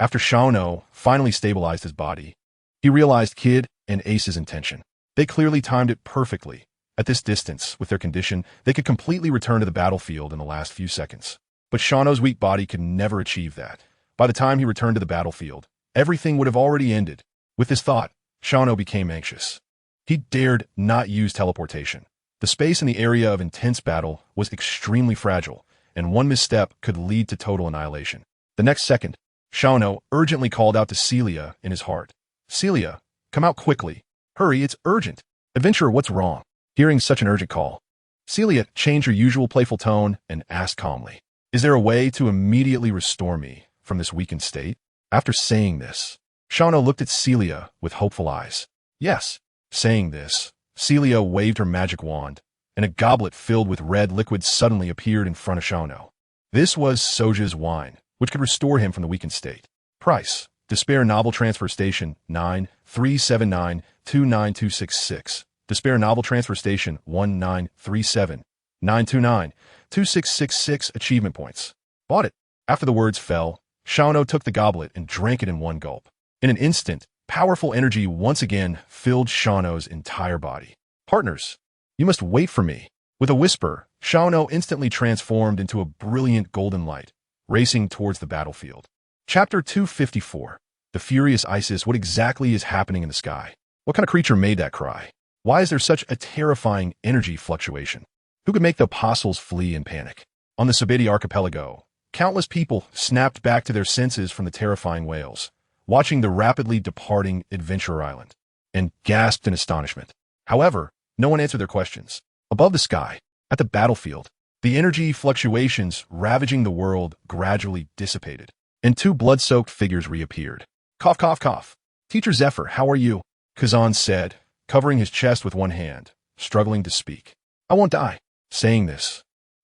After Xiao finally stabilized his body, he realized Kid and Ace's intention. They clearly timed it perfectly. At this distance, with their condition, they could completely return to the battlefield in the last few seconds. But Xiao's weak body could never achieve that. By the time he returned to the battlefield, everything would have already ended. With this thought, Xiao became anxious. He dared not use teleportation. The space in the area of intense battle was extremely fragile, and one misstep could lead to total annihilation. The next second, Xiao urgently called out to Celia in his heart. "Celia, come out quickly. Hurry, it's urgent." "Adventurer, what's wrong?" Hearing such an urgent call, Celia changed her usual playful tone and asked calmly, "Is there a way to immediately restore me from this weakened state?" After saying this, Xiao looked at Celia with hopeful eyes. "Yes." Saying this, Celia waved her magic wand, and a goblet filled with red liquid suddenly appeared in front of Xiao. This was Soja's wine, which could restore him from the weakened state. Price: Despair Novel Transfer Station 937929266. Despair Novel Transfer Station 1937929266. Achievement points. Bought it. After the words fell, Xiao took the goblet and drank it in one gulp. In an instant, powerful energy once again filled Xiao's entire body. "Partners, you must wait for me." With a whisper, Xiao instantly transformed into a brilliant golden light, racing towards the battlefield. Chapter 254. The Furious Isis. What exactly is happening in the sky? What kind of creature made that cry? Why is there such a terrifying energy fluctuation? Who could make the apostles flee in panic? On the Sabiti archipelago, countless people snapped back to their senses from the terrifying wails, watching the rapidly departing Adventurer Island, and gasped in astonishment. However, no one answered their questions. Above the sky, at the battlefield, the energy fluctuations ravaging the world gradually dissipated, and two blood-soaked figures reappeared. "Cough, cough, cough. Teacher Zephyr, how are you?" Kazan said, covering his chest with one hand, struggling to speak. "I won't die." Saying this,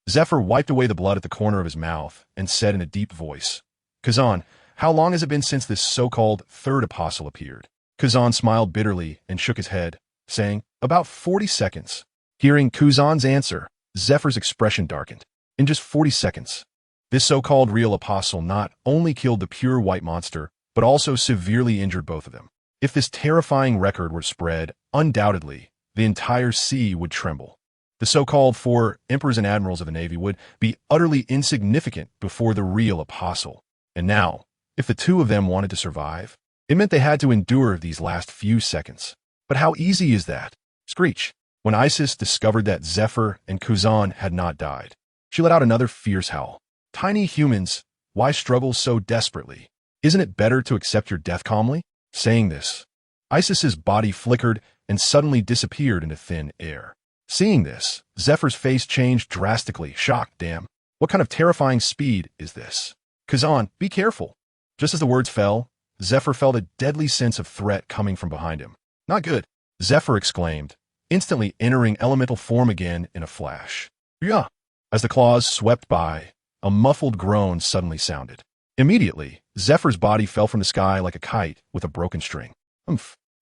Zephyr wiped away the blood at the corner of his mouth and said in a deep voice, "Kazan, how long has it been since this so-called third apostle appeared?" Kazan smiled bitterly and shook his head, saying, "About 40 seconds. Hearing Kazan's answer, Zephyr's expression darkened. In just 40 seconds, this so-called real apostle not only killed the pure white monster, but also severely injured both of them. If this terrifying record were spread, undoubtedly, the entire sea would tremble. The so-called 4 emperors and admirals of the Navy would be utterly insignificant before the real apostle. And now, if the two of them wanted to survive, it meant they had to endure these last few seconds. But how easy is that? Screech. When Isis discovered that Zephyr and Kuzan had not died, she let out another fierce howl. Tiny humans, why struggle so desperately? Isn't it better to accept your death calmly? Saying this, Isis's body flickered and suddenly disappeared into thin air. Seeing this, Zephyr's face changed drastically, shocked. Damn, what kind of terrifying speed is this? Kuzan, be careful. Just as the words fell, Zephyr felt a deadly sense of threat coming from behind him. Not good, Zephyr exclaimed, instantly entering elemental form again in a flash. Yeah. As the claws swept by, a muffled groan suddenly sounded. Immediately, Zephyr's body fell from the sky like a kite with a broken string.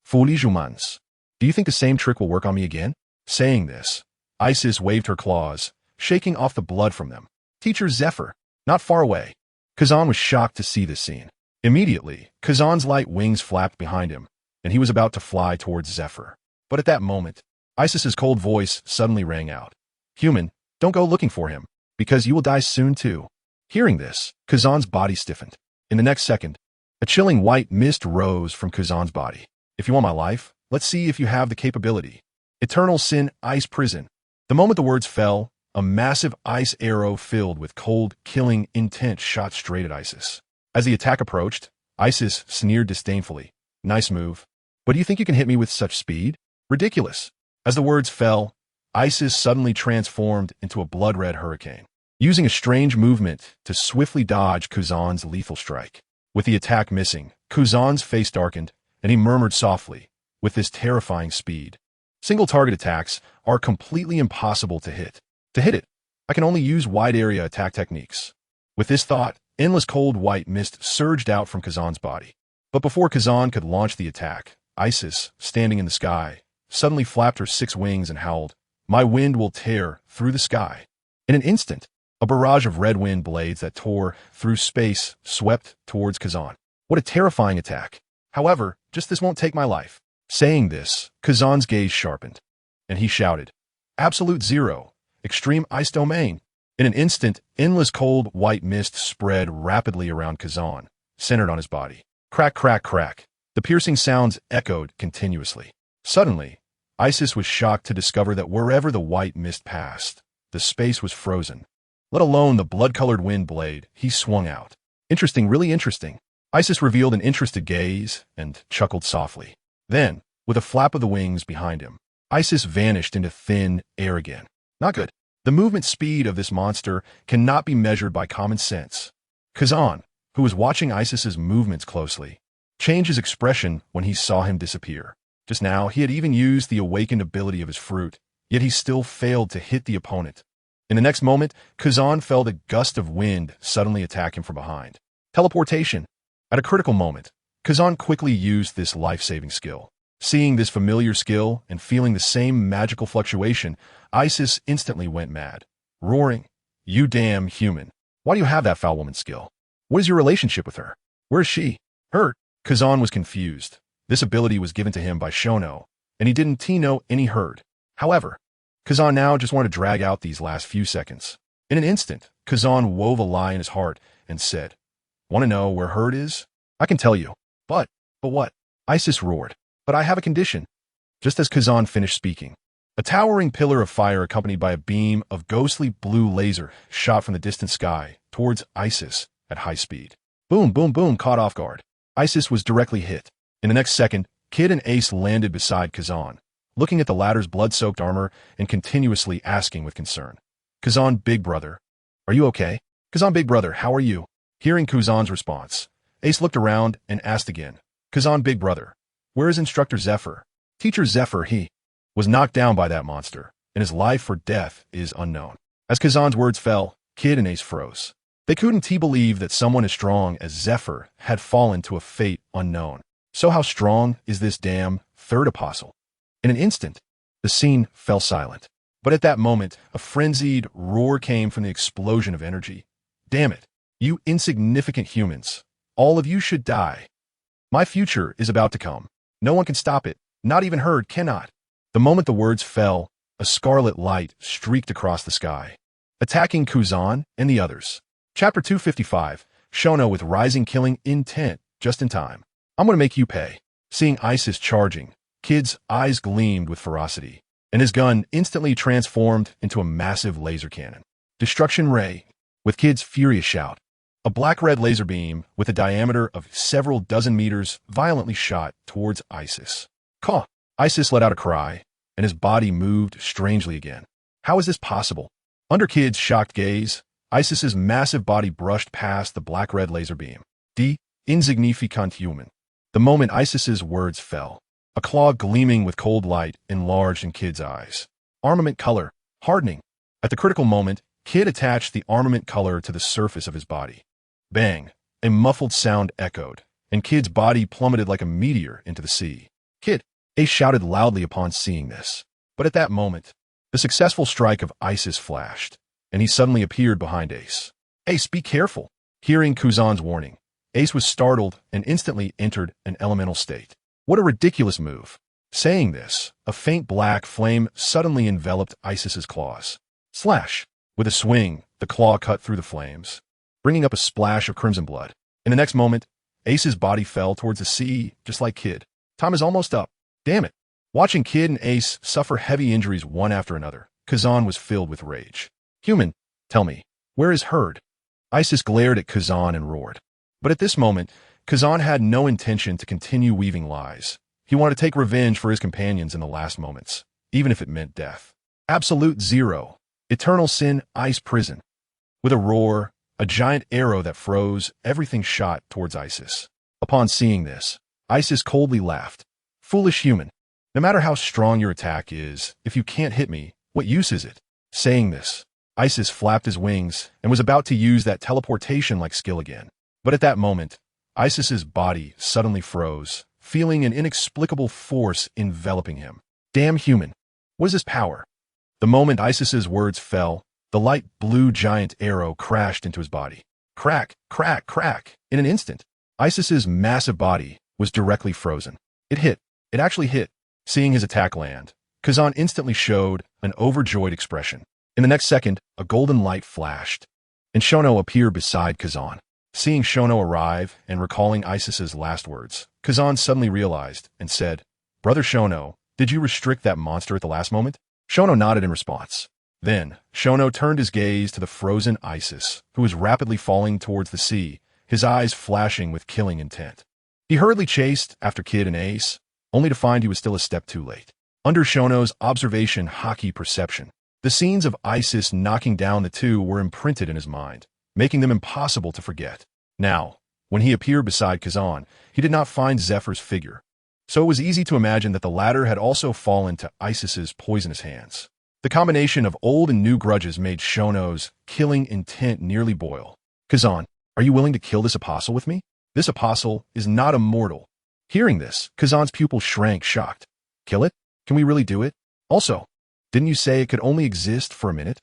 Foolish humans. Do you think the same trick will work on me again? Saying this, Isis waved her claws, shaking off the blood from them. Teacher Zephyr, not far away. Kuzan was shocked to see this scene. Immediately, Kuzan's light wings flapped behind him, and he was about to fly towards Zephyr. But at that moment, Isis's cold voice suddenly rang out. Human, don't go looking for him, because you will die soon too. Hearing this, Kuzan's body stiffened. In the next second, a chilling white mist rose from Kuzan's body. If you want my life, let's see if you have the capability. Eternal Sin Ice Prison. The moment the words fell, a massive ice arrow filled with cold, killing intent shot straight at Isis. As the attack approached, Isis sneered disdainfully. Nice move. But do you think you can hit me with such speed? Ridiculous. As the words fell, Isis suddenly transformed into a blood-red hurricane, using a strange movement to swiftly dodge Kuzan's lethal strike. With the attack missing, Kuzan's face darkened, and he murmured softly, with this terrifying speed. Single-target attacks are completely impossible to hit. To hit it, I can only use wide-area attack techniques. With this thought, endless cold white mist surged out from Kazan's body. But before Kazan could launch the attack, Isis, standing in the sky, suddenly flapped her 6 wings and howled, My wind will tear through the sky. In an instant, a barrage of red wind blades that tore through space swept towards Kazan. What a terrifying attack. However, just this won't take my life. Saying this, Kazan's gaze sharpened, and he shouted, Absolute Zero, Extreme Ice Domain. In an instant, endless cold white mist spread rapidly around Kazan, centered on his body. Crack, crack, crack. The piercing sounds echoed continuously. Suddenly, Isis was shocked to discover that wherever the white mist passed, the space was frozen. Let alone the blood-colored wind blade he swung out. Interesting, really interesting. Isis revealed an interested gaze and chuckled softly. Then, with a flap of the wings behind him, Isis vanished into thin air again. Not good. The movement speed of this monster cannot be measured by common sense. Kazan, who was watching Isis's movements closely, changed his expression when he saw him disappear. Just now, he had even used the awakened ability of his fruit, yet he still failed to hit the opponent. In the next moment, Kazan felt a gust of wind suddenly attack him from behind. Teleportation. At a critical moment, Kazan quickly used this life-saving skill. Seeing this familiar skill and feeling the same magical fluctuation, Isis instantly went mad, roaring, You damn human. Why do you have that foul woman skill? What is your relationship with her? Where is she? Hurt. Kazan was confused. This ability was given to him by Shono, and he didn't know any hurt. However, Kazan now just wanted to drag out these last few seconds. In an instant, Kazan wove a lie in his heart and said, Want to know where hurt is? I can tell you. But what? Isis roared. But I have a condition. Just as Kazan finished speaking, a towering pillar of fire accompanied by a beam of ghostly blue laser shot from the distant sky towards Isis at high speed. Boom, boom, boom, caught off guard. Isis was directly hit. In the next second, Kid and Ace landed beside Kazan, looking at the latter's blood-soaked armor and continuously asking with concern, Kazan, big brother, are you okay? Kazan, big brother, how are you? Hearing Kazan's response, Ace looked around and asked again, Kazan, big brother, where is Instructor Zephyr? Teacher Zephyr, he was knocked down by that monster, and his life or death is unknown. As Kazan's words fell, Kid and Ace froze. They couldn't believe that someone as strong as Zephyr had fallen to a fate unknown. So how strong is this damn third apostle? In an instant, the scene fell silent. But at that moment, a frenzied roar came from the explosion of energy. Damn it, you insignificant humans. All of you should die. My future is about to come. No one can stop it. Not even Herd cannot. The moment the words fell, a scarlet light streaked across the sky, attacking Kuzan and the others. Chapter 255, Shono with rising killing intent, just in time. I'm going to make you pay. Seeing Isis charging, Kid's eyes gleamed with ferocity. and his gun instantly transformed into a massive laser cannon. Destruction Ray, with Kid's furious shout. A black-red laser beam with a diameter of several dozen meters violently shot towards Isis. Caw! Isis let out a cry, and his body moved strangely again. How is this possible? Under Kid's shocked gaze, Isis's massive body brushed past the black-red laser beam. D. Insignificant human. The moment Isis's words fell, a claw gleaming with cold light enlarged in Kid's eyes. Armament color, hardening. At the critical moment, Kid attached the armament color to the surface of his body. Bang! A muffled sound echoed, and Kid's body plummeted like a meteor into the sea. Kid! Ace shouted loudly upon seeing this. But at that moment, the successful strike of Isis flashed, and he suddenly appeared behind Ace. Ace, be careful! Hearing Kuzan's warning, Ace was startled and instantly entered an elemental state. What a ridiculous move! Saying this, a faint black flame suddenly enveloped Isis's claws. Slash! With a swing, the claw cut through the flames, bringing up a splash of crimson blood. In the next moment, Ace's body fell towards the sea, just like Kid. Time is almost up. Damn it. Watching Kid and Ace suffer heavy injuries one after another, Kazan was filled with rage. Human, tell me, where is Herd? Isis glared at Kazan and roared. But at this moment, Kazan had no intention to continue weaving lies. He wanted to take revenge for his companions in the last moments, even if it meant death. Absolute zero. Eternal sin, ice prison. With a roar, a giant arrow that froze, everything shot towards Isis. Upon seeing this, Isis coldly laughed. Foolish human. No matter how strong your attack is, if you can't hit me, what use is it? Saying this, Isis flapped his wings and was about to use that teleportation-like skill again. But at that moment, Isis's body suddenly froze, feeling an inexplicable force enveloping him. Damn human. What is this power? The moment Isis's words fell, the light blue giant arrow crashed into his body. Crack, crack, crack. In an instant, Isis's massive body was directly frozen. It hit. It actually hit. Seeing his attack land, Kazan instantly showed an overjoyed expression. In the next second, a golden light flashed, and Shono appeared beside Kazan. Seeing Shono arrive and recalling Isis's last words, Kazan suddenly realized and said, Brother Shono, did you restrict that monster at the last moment? Shono nodded in response. Then, Shono turned his gaze to the frozen Isis, who was rapidly falling towards the sea, his eyes flashing with killing intent. He hurriedly chased after Kid and Ace, only to find he was still a step too late. Under Shono's observation hockey perception, the scenes of Isis knocking down the two were imprinted in his mind, making them impossible to forget. Now, when he appeared beside Kazan, he did not find Zephyr's figure, so it was easy to imagine that the latter had also fallen to Isis's poisonous hands. The combination of old and new grudges made Shono's killing intent nearly boil. Kazan, are you willing to kill this apostle with me? This apostle is not immortal. Hearing this, Kazan's pupil shrank, shocked. Kill it? Can we really do it? Also, didn't you say it could only exist for a minute?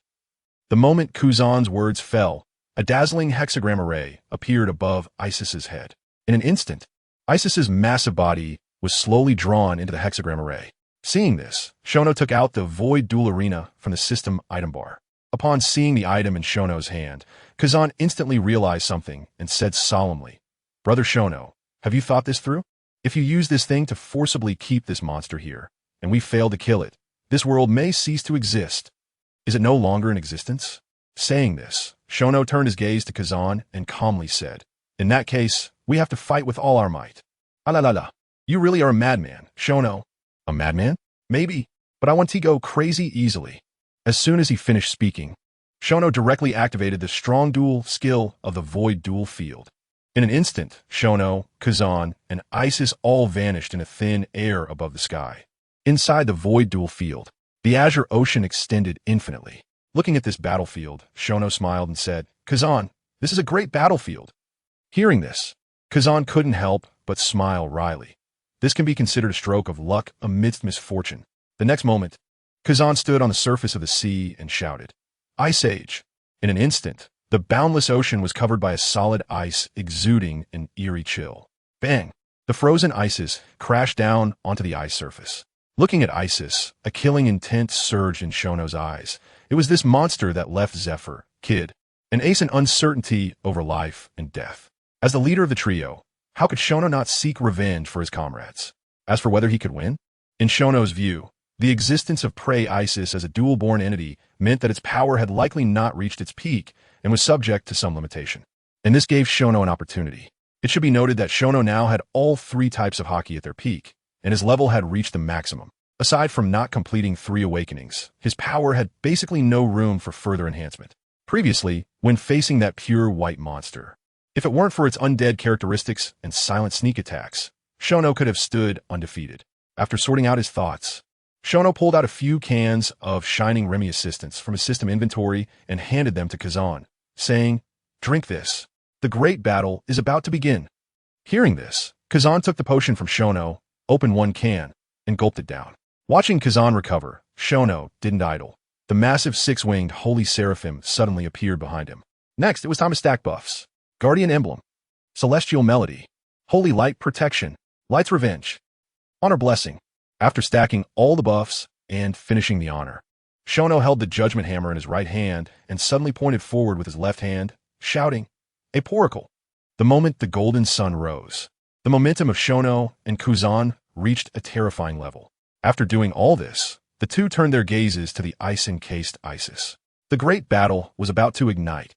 The moment Kazan's words fell, a dazzling hexagram array appeared above Isis's head. In an instant, Isis's massive body was slowly drawn into the hexagram array. Seeing this, Shono took out the Void Duel Arena from the system item bar. Upon seeing the item in Shono's hand, Kazan instantly realized something and said solemnly, Brother Shono, have you thought this through? If you use this thing to forcibly keep this monster here, and we fail to kill it, this world may cease to exist. Is it no longer in existence? Saying this, Shono turned his gaze to Kazan and calmly said, In that case, we have to fight with all our might. Alalala. You really are a madman, Shono. A madman? Maybe, but I want to go crazy easily. As soon as he finished speaking, Shono directly activated the strong duel skill of the Void Duel Field. In an instant, Shono, Kazan, and Isis all vanished in a thin air above the sky. Inside the Void Duel Field, the azure ocean extended infinitely. Looking at this battlefield, Shono smiled and said, Kazan, this is a great battlefield. Hearing this, Kazan couldn't help but smile wryly. This can be considered a stroke of luck amidst misfortune. The next moment, Kazan stood on the surface of the sea and shouted, Ice Age! In an instant, the boundless ocean was covered by a solid ice exuding an eerie chill. Bang! The frozen Isis crashed down onto the ice surface. Looking at Isis, a killing intent surged in Shono's eyes. It was this monster that left Zephyr, Kid, and Ace in uncertainty over life and death. As the leader of the trio, how could Shono not seek revenge for his comrades? As for whether he could win, in Shono's view, The existence of Prey Isis as a dual-born entity meant that its power had likely not reached its peak and was subject to some limitation. And this gave Shono an opportunity. It should be noted that Shono now had all three types of haki at their peak, and his level had reached the maximum. Aside from not completing 3 awakenings, his power had basically no room for further enhancement. Previously, when facing that pure white monster, if it weren't for its undead characteristics and silent sneak attacks, Shono could have stood undefeated. After sorting out his thoughts, Shono pulled out a few cans of Shining Remy Assistance from his system inventory and handed them to Kazan, saying, "Drink this. The great battle is about to begin." Hearing this, Kazan took the potion from Shono, opened one can, and gulped it down. Watching Kazan recover, Shono didn't idle. The massive 6-winged Holy Seraphim suddenly appeared behind him. Next, it was time to stack buffs. Guardian Emblem, Celestial Melody, Holy Light Protection, Light's Revenge, Honor Blessing. After stacking all the buffs and finishing the honor, Shono held the Judgment Hammer in his right hand and suddenly pointed forward with his left hand, shouting, "A Poracle." The moment the golden sun rose, the momentum of Shono and Kazan reached a terrifying level. After doing all this, the two turned their gazes to the ice-encased Isis. The great battle was about to ignite.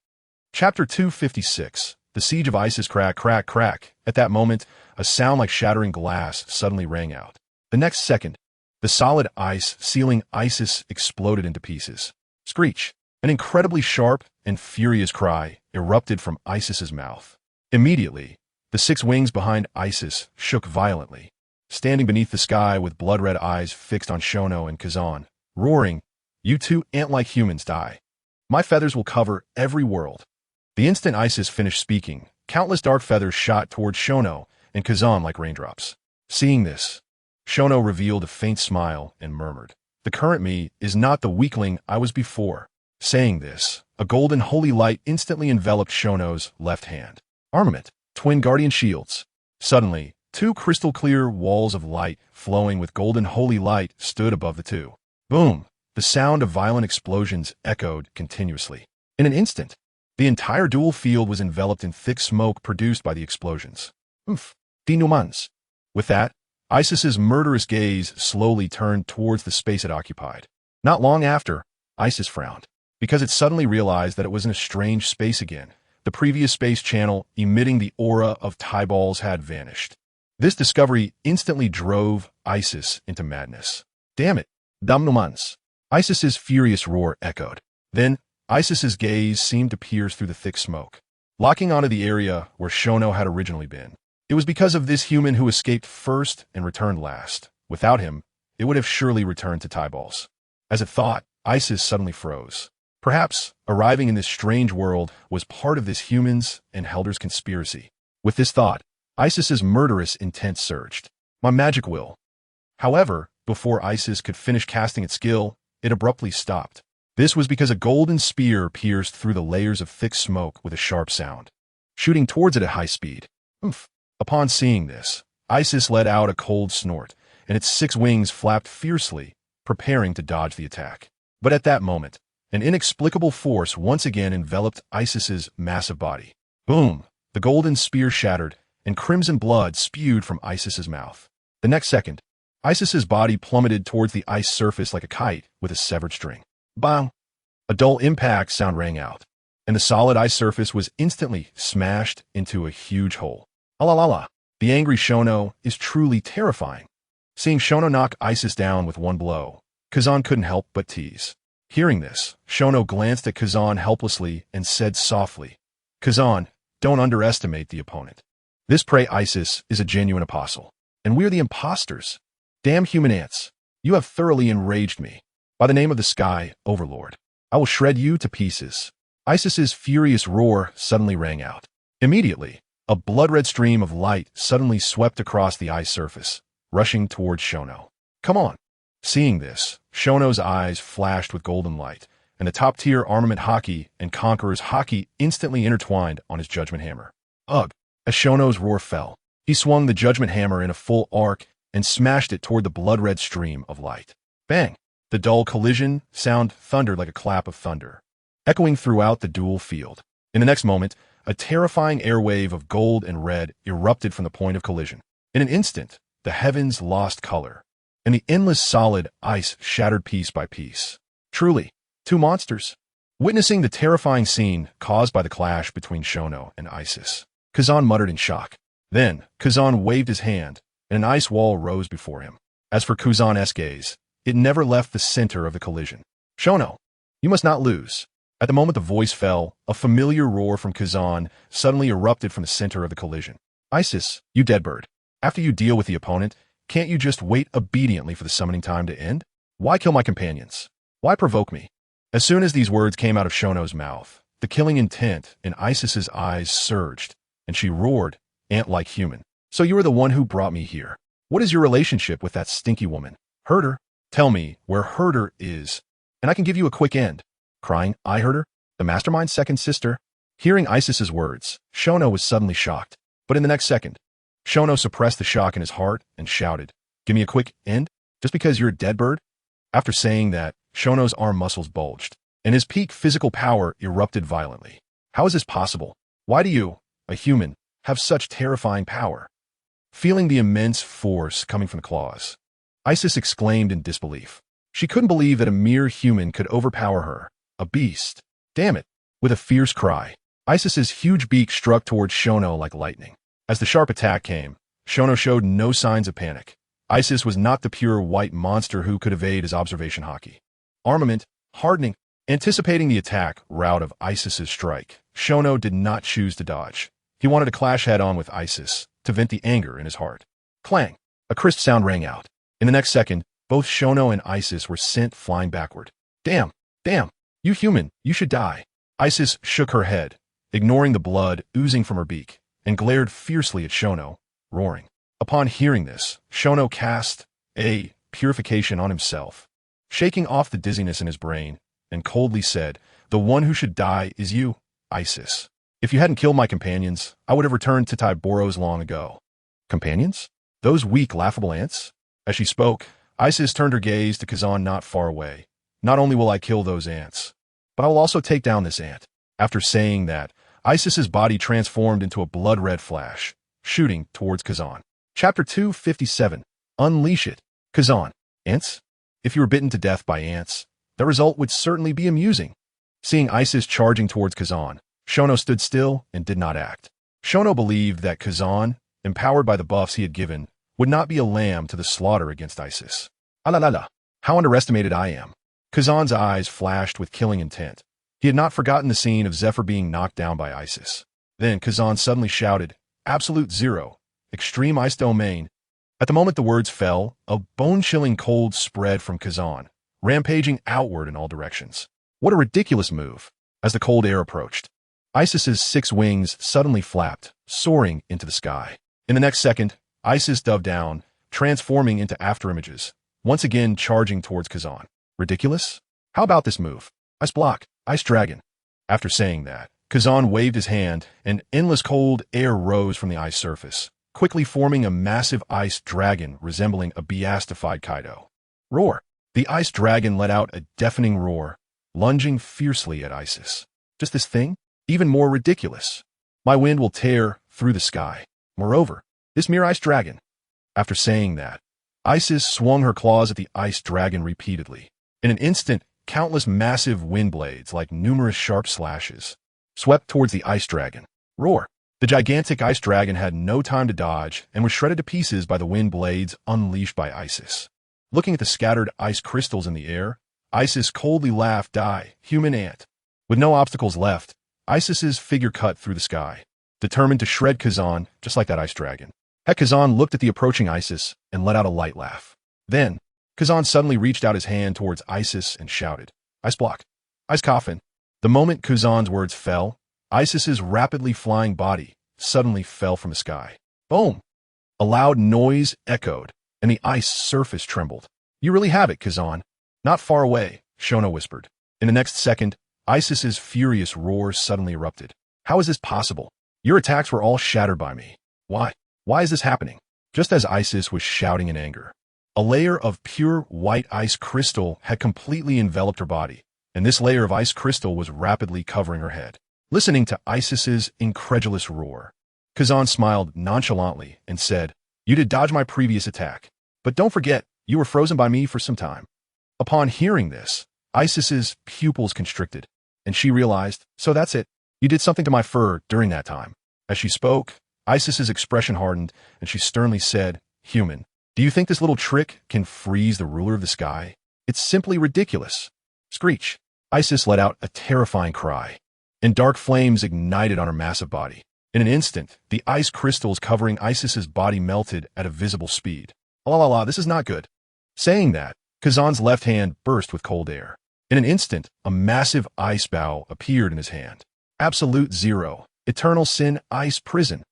Chapter 256, The Siege of Isis. Crack, crack, crack. At that moment, a sound like shattering glass suddenly rang out. The next second, the solid ice sealing Isis exploded into pieces. Screech! An incredibly sharp and furious cry erupted from Isis's mouth. Immediately, the 6 wings behind Isis shook violently, standing beneath the sky with blood-red eyes fixed on Shono and Kazan, roaring, "You two ant-like humans die. My feathers will cover every world." The instant Isis finished speaking, countless dark feathers shot towards Shono and Kazan like raindrops. Seeing this, Shono revealed a faint smile and murmured, "The current me is not the weakling I was before." Saying this, a golden holy light instantly enveloped Shono's left hand. Armament, twin guardian shields. Suddenly, 2 crystal-clear walls of light flowing with golden holy light stood above the two. Boom! The sound of violent explosions echoed continuously. In an instant, the entire dual field was enveloped in thick smoke produced by the explosions. Oof! Denouements. With that, Isis's murderous gaze slowly turned towards the space it occupied. Not long after, Isis frowned, because it suddenly realized that it was in a strange space again. The previous space channel emitting the aura of Tyballs had vanished. This discovery instantly drove Isis into madness. "Damn it! Denouements!" Isis's furious roar echoed. Then, Isis's gaze seemed to pierce through the thick smoke, locking onto the area where Shono had originally been. It was because of this human who escaped first and returned last. Without him, it would have surely returned to Tyballs. As it thought, Isis suddenly froze. Perhaps, arriving in this strange world was part of this human's and Helder's conspiracy. With this thought, Isis's murderous intent surged. "My magic will." However, before Isis could finish casting its skill, it abruptly stopped. This was because a golden spear pierced through the layers of thick smoke with a sharp sound, shooting towards it at high speed. Oomph! Upon seeing this, Isis let out a cold snort, and its 6 wings flapped fiercely, preparing to dodge the attack. But at that moment, an inexplicable force once again enveloped Isis's massive body. Boom! The golden spear shattered, and crimson blood spewed from Isis's mouth. The next second, Isis's body plummeted towards the ice surface like a kite with a severed string. Bang! A dull impact sound rang out, and the solid ice surface was instantly smashed into a huge hole. Alalala! The angry Shono is truly terrifying. Seeing Shono knock Isis down with one blow, Kazan couldn't help but tease. Hearing this, Shono glanced at Kazan helplessly and said softly, "Kazan, don't underestimate the opponent. This prey Isis is a genuine apostle, and we're the imposters. Damn human ants, you have thoroughly enraged me. By the name of the Sky Overlord, I will shred you to pieces." Isis's furious roar suddenly rang out. Immediately, a blood-red stream of light suddenly swept across the ice surface, rushing towards Shono. "Come on!" Seeing this, Shono's eyes flashed with golden light, and the top-tier armament haki and conqueror's haki instantly intertwined on his judgment hammer. Ugh! As Shono's roar fell, he swung the judgment hammer in a full arc and smashed it toward the blood-red stream of light. Bang! The dull collision sound thundered like a clap of thunder, echoing throughout the dual field. In the next moment, a terrifying airwave of gold and red erupted from the point of collision. In an instant, the heavens lost color, and the endless solid ice shattered piece by piece. Truly, two monsters. Witnessing the terrifying scene caused by the clash between Shono and Isis, Kazan muttered in shock. Then, Kazan waved his hand, and an ice wall rose before him. As for Kazan's gaze, it never left the center of the collision. Shono, you must not lose. At the moment the voice fell, a familiar roar from Kazan suddenly erupted from the center of the collision. Isis, you dead bird. After you deal with the opponent, can't you just wait obediently for the summoning time to end? Why kill my companions? Why provoke me? As soon as these words came out of Shono's mouth, the killing intent in Isis's eyes surged, and she roared, ant-like human. So you are the one who brought me here. What is your relationship with that stinky woman? Herder? Tell me where Herder is, and I can give you a quick end. Crying, I Herder? The mastermind's second sister? Hearing Isis's words, Shono was suddenly shocked. But in the next second, Shono suppressed the shock in his heart and shouted, Give me a quick end? Just because you're a dead bird? After saying that, Shono's arm muscles bulged, and his peak physical power erupted violently. How is this possible? Why do you, a human, have such terrifying power? Feeling the immense force coming from the claws, Isis exclaimed in disbelief. She couldn't believe that a mere human could overpower her, a beast. Damn it! With a fierce cry, Isis's huge beak struck towards Shono like lightning. As the sharp attack came, Shono showed no signs of panic. Isis was not the pure white monster who could evade his observation hockey. Armament, hardening, anticipating the attack route of Isis's strike, Shono did not choose to dodge. He wanted to clash head-on with Isis, to vent the anger in his heart. Clang! A crisp sound rang out. In the next second, both Shono and Isis were sent flying backward. Damn! Damn! You human, you should die. Isis shook her head, ignoring the blood oozing from her beak, and glared fiercely at Shono, roaring. Upon hearing this, Shono cast a purification on himself, shaking off the dizziness in his brain, and coldly said, The one who should die is you, Isis. If you hadn't killed my companions, I would have returned to Tyboros long ago. Companions? Those weak, laughable ants? As she spoke, Isis turned her gaze to Kazan not far away. Not only will I kill those ants, but I will also take down this ant. After saying that, Isis's body transformed into a blood-red flash, shooting towards Kazan. Chapter 257. Unleash it. Kazan. Ants? If you were bitten to death by ants, the result would certainly be amusing. Seeing Isis charging towards Kazan, Shono stood still and did not act. Shono believed that Kazan, empowered by the buffs he had given, would not be a lamb to the slaughter against Isis. Alalala. How underestimated I am. Kazan's eyes flashed with killing intent. He had not forgotten the scene of Zephyr being knocked down by Isis. Then Kazan suddenly shouted, Absolute Zero, Extreme Ice Domain. At the moment the words fell, a bone-chilling cold spread from Kazan, rampaging outward in all directions. What a ridiculous move! As the cold air approached, Isis's 6 wings suddenly flapped, soaring into the sky. In the next second, Isis dove down, transforming into afterimages, once again charging towards Kazan. Ridiculous? How about this move? Ice block, ice dragon. After saying that, Kazan waved his hand, and endless cold air rose from the ice surface, quickly forming a massive ice dragon resembling a beastified Kaido. Roar! The ice dragon let out a deafening roar, lunging fiercely at Isis. Just this thing? Even more ridiculous. My wind will tear through the sky. Moreover, this mere ice dragon. After saying that, Isis swung her claws at the ice dragon repeatedly. In an instant, countless massive wind blades, like numerous sharp slashes, swept towards the ice dragon. Roar! The gigantic ice dragon had no time to dodge and was shredded to pieces by the wind blades unleashed by Isis. Looking at the scattered ice crystals in the air, Isis coldly laughed, Die, human ant. With no obstacles left, Isis's figure cut through the sky, determined to shred Kazan just like that ice dragon. Kazan looked at the approaching Isis and let out a light laugh. Then, Kazan suddenly reached out his hand towards Isis and shouted, Ice block, ice coffin. The moment Kazan's words fell, Isis's rapidly flying body suddenly fell from the sky. Boom! A loud noise echoed, and the ice surface trembled. You really have it, Kazan. Not far away, Shono whispered. In the next second, Isis's furious roar suddenly erupted. How is this possible? Your attacks were all shattered by me. Why? Why is this happening? Just as Isis was shouting in anger, a layer of pure white ice crystal had completely enveloped her body, and this layer of ice crystal was rapidly covering her head. Listening to Isis's incredulous roar, Kazan smiled nonchalantly and said, You did dodge my previous attack. But don't forget, You were frozen by me for some time. Upon hearing this, Isis's pupils constricted, and she realized, so that's it. You did something to my fur during that time. As she spoke, Isis's expression hardened, and she sternly said, Human, do you think this little trick can freeze the ruler of the sky? It's simply ridiculous. Screech. Isis let out a terrifying cry, and dark flames ignited on her massive body. In an instant, the ice crystals covering Isis's body melted at a visible speed. La la la, this is not good. Saying that, Kazan's left hand burst with cold air. In an instant, a massive ice bow appeared in his hand. Absolute Zero, Eternal Sin Ice Prison.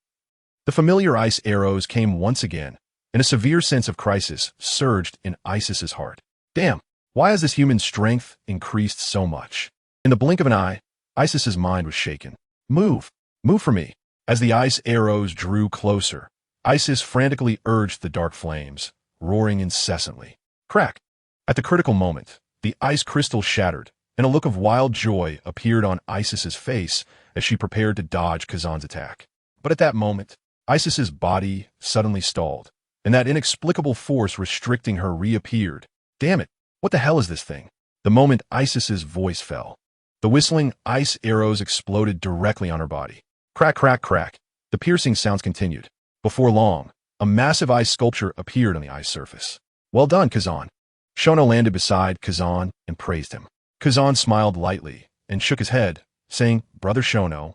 The familiar ice arrows came once again, and a severe sense of crisis surged in Isis's heart. Damn, why has this human strength increased so much? In the blink of an eye, Isis's mind was shaken. Move! Move for me! As the ice arrows drew closer, Isis frantically urged the dark flames, roaring incessantly. Crack! At the critical moment, the ice crystal shattered, and a look of wild joy appeared on Isis's face as she prepared to dodge Kazan's attack. But at that moment, Isis's body suddenly stalled, and that inexplicable force restricting her reappeared. Damn it, what the hell is this thing? The moment Isis's voice fell, the whistling ice arrows exploded directly on her body. Crack, crack, crack. The piercing sounds continued. Before long, a massive ice sculpture appeared on the ice surface. Well done, Kazan. Shono landed beside Kazan and praised him. Kazan smiled lightly and shook his head, saying, Brother Shono,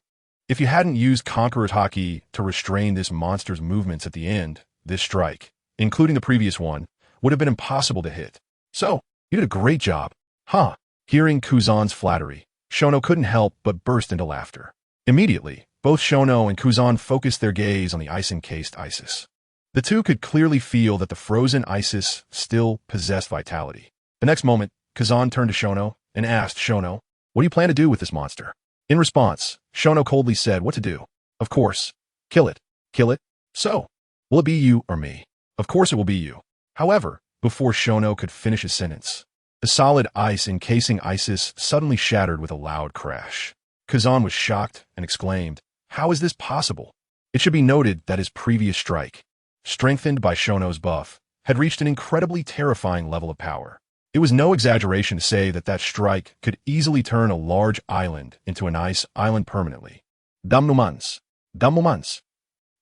if you hadn't used Conqueror's Haki to restrain this monster's movements at the end, this strike, including the previous one, would have been impossible to hit. So, you did a great job. Huh? Hearing Kazan's flattery, Shono couldn't help but burst into laughter. Immediately, both Shono and Kazan focused their gaze on the ice-encased Isis. The two could clearly feel that the frozen Isis still possessed vitality. The next moment, Kazan turned to Shono and asked Shono, what do you plan to do with this monster? In response, Shono coldly said what to do. Of course. Kill it. Kill it? So, will it be you or me? Of course it will be you. However, before Shono could finish his sentence, the solid ice encasing Isis suddenly shattered with a loud crash. Kazan was shocked and exclaimed, how is this possible? It should be noted that his previous strike, strengthened by Shono's buff, had reached an incredibly terrifying level of power. It was no exaggeration to say that that strike could easily turn a large island into an ice island permanently. Damnumans. Damnumans.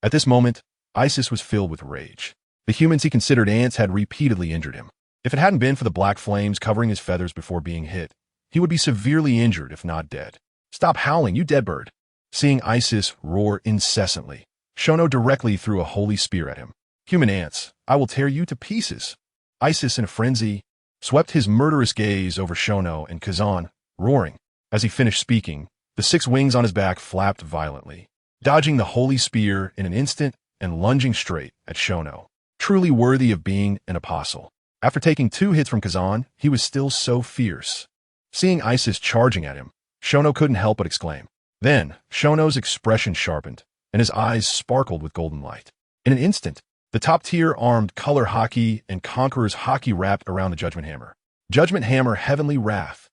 At this moment, Isis was filled with rage. The humans he considered ants had repeatedly injured him. If it hadn't been for the black flames covering his feathers before being hit, he would be severely injured if not dead. Stop howling, you dead bird. Seeing Isis roar incessantly, Shono directly threw a holy spear at him. Human ants, I will tear you to pieces. Isis, in a frenzy, swept his murderous gaze over Shono and Kazan, roaring. As he finished speaking, the 6 wings on his back flapped violently, dodging the holy spear in an instant and lunging straight at Shono. Truly worthy of being an apostle. After taking 2 hits from Kazan, he was still so fierce. Seeing Isis charging at him, Shono couldn't help but exclaim. Then, Shono's expression sharpened, and his eyes sparkled with golden light. In an instant, the top-tier armed color Haki and Conqueror's Haki wrapped around the Judgment Hammer. Judgment Hammer Heavenly Wrath.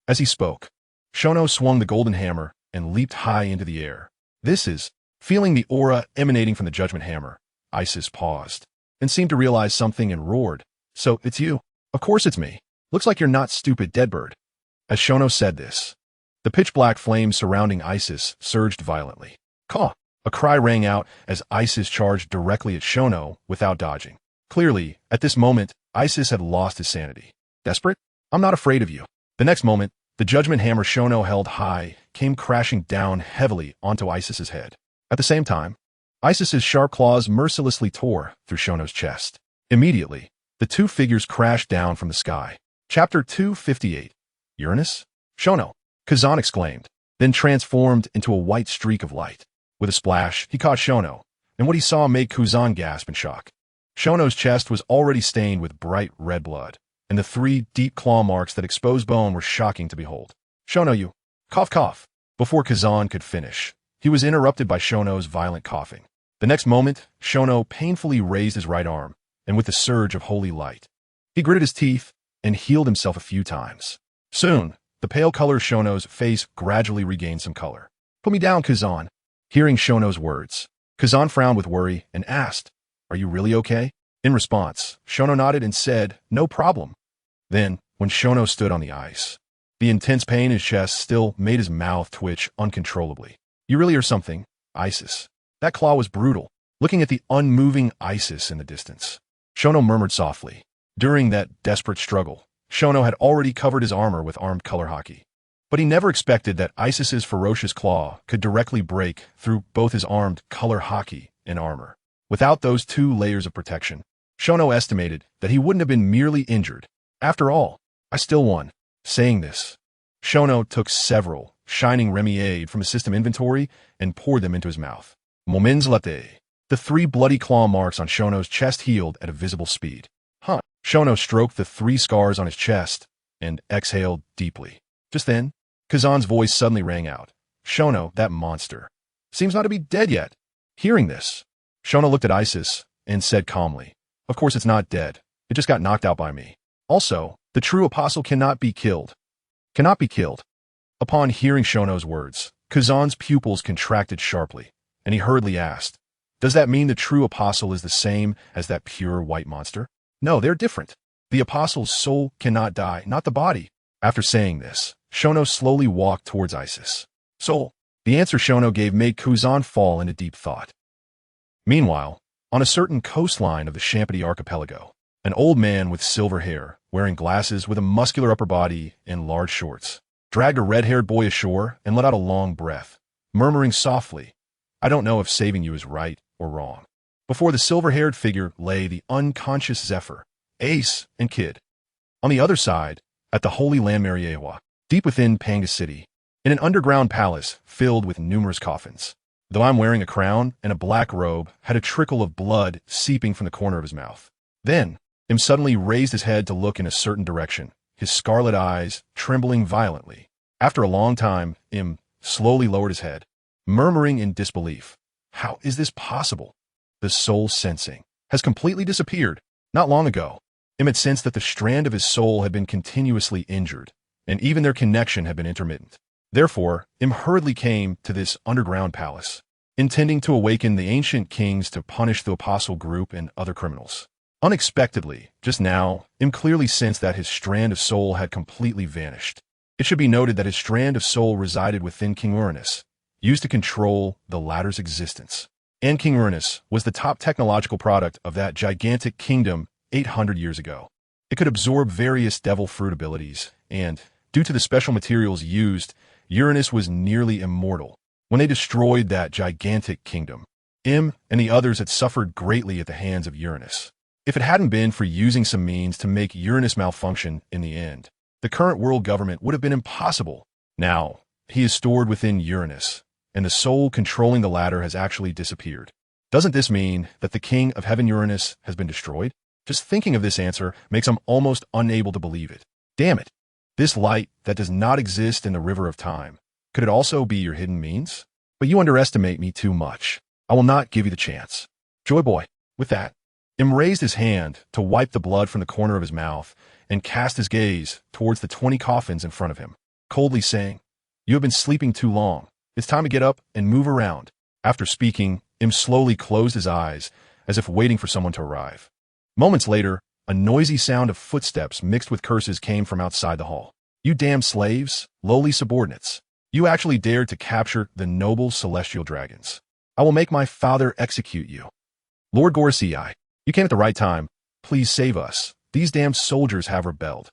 As he spoke, Shono swung the golden hammer and leaped high into the air. This is, feeling the aura emanating from the Judgment Hammer, Isis paused, and seemed to realize something and roared. So, it's you? Of course it's me. Looks like you're not stupid, deadbird. As Shono said this, the pitch-black flames surrounding Isis surged violently. Caw! A cry rang out as Isis charged directly at Shono without dodging. Clearly, at this moment, Isis had lost his sanity. Desperate? I'm not afraid of you. The next moment, the Judgment Hammer Shono held high came crashing down heavily onto Isis's head. At the same time, Isis's sharp claws mercilessly tore through Shono's chest. Immediately, the 2 figures crashed down from the sky. Chapter 258. Uranus? Shono! Kazan exclaimed, then transformed into a white streak of light. With a splash, he caught Shono, and what he saw made Kazan gasp in shock. Shono's chest was already stained with bright red blood, and the 3 deep claw marks that exposed bone were shocking to behold. Shono, you! Cough, cough! Before Kazan could finish, he was interrupted by Shono's violent coughing. The next moment, Shono painfully raised his right arm, and with a surge of holy light, he gritted his teeth and healed himself a few times. Soon, the pale color of Shono's face gradually regained some color. Put me down, Kazan. Hearing Shono's words, Kazan frowned with worry and asked, are you really okay? In response, Shono nodded and said, "No problem." Then, when Shono stood on the ice, the intense pain in his chest still made his mouth twitch uncontrollably. "You really are something, Isis." That claw was brutal. Looking at the unmoving Isis in the distance, Shono murmured softly. During that desperate struggle, Shono had already covered his armor with armed color hockey. But he never expected that Isis's ferocious claw could directly break through both his armed color hockey and armor. Without those two layers of protection, Shono estimated that he wouldn't have been merely injured. After all, I still won. Saying this, Shono took several shining Remiade from his system inventory and poured them into his mouth. Moments later, the 3 bloody claw marks on Shono's chest healed at a visible speed. Huh. Shono stroked the 3 scars on his chest and exhaled deeply. Just then, Kazan's voice suddenly rang out. "Shono, that monster, seems not to be dead yet." Hearing this, Shono looked at Isis and said calmly, "Of course it's not dead. It just got knocked out by me. Also, the true apostle cannot be killed." Cannot be killed. Upon hearing Shono's words, Kazan's pupils contracted sharply, and he hurriedly asked, "Does that mean the true apostle is the same as that pure white monster?" "No, they're different. The apostle's soul cannot die, not the body." After saying this, Shono slowly walked towards Isis. "Soul." The answer Shono gave made Kazan fall into deep thought. Meanwhile, on a certain coastline of the Champity archipelago, an old man with silver hair, wearing glasses with a muscular upper body and large shorts, dragged a red-haired boy ashore and let out a long breath, murmuring softly, "I don't know if saving you is right or wrong." Before the silver-haired figure lay the unconscious Zephyr, Ace, and Kid. On the other side, at the Holy Land Mariewa, deep within Panga City, in an underground palace filled with numerous coffins. Though I'm wearing a crown and a black robe, had a trickle of blood seeping from the corner of his mouth. Then, Im suddenly raised his head to look in a certain direction, his scarlet eyes trembling violently. After a long time, Im slowly lowered his head, murmuring in disbelief, "How is this possible? The soul sensing has completely disappeared." Not long ago, Im had sensed that the strand of his soul had been continuously injured, and even their connection had been intermittent. Therefore, Im hurriedly came to this underground palace, intending to awaken the ancient kings to punish the apostle group and other criminals. Unexpectedly, just now, Im clearly sensed that his strand of soul had completely vanished. It should be noted that his strand of soul resided within King Uranus, used to control the latter's existence. And King Uranus was the top technological product of that gigantic kingdom 800 years ago. It could absorb various devil fruit abilities, and, due to the special materials used, Uranus was nearly immortal. When they destroyed that gigantic kingdom, Im and the others had suffered greatly at the hands of Uranus. If it hadn't been for using some means to make Uranus malfunction in the end, the current world government would have been impossible. Now, he is stored within Uranus, and the soul controlling the latter has actually disappeared. Doesn't this mean that the king of heaven Uranus has been destroyed? Just thinking of this answer makes him almost unable to believe it. Damn it. This light that does not exist in the river of time, could it also be your hidden means? But you underestimate me too much. I will not give you the chance. Joy boy. With that, Im raised his hand to wipe the blood from the corner of his mouth and cast his gaze towards the 20 coffins in front of him, coldly saying, "You have been sleeping too long. It's time to get up and move around." After speaking, Im slowly closed his eyes as if waiting for someone to arrive. Moments later, a noisy sound of footsteps mixed with curses came from outside the hall. "You damn slaves, lowly subordinates. You actually dared to capture the noble celestial dragons. I will make my father execute you. Lord Gorosei, you came at the right time. Please save us. These damn soldiers have rebelled."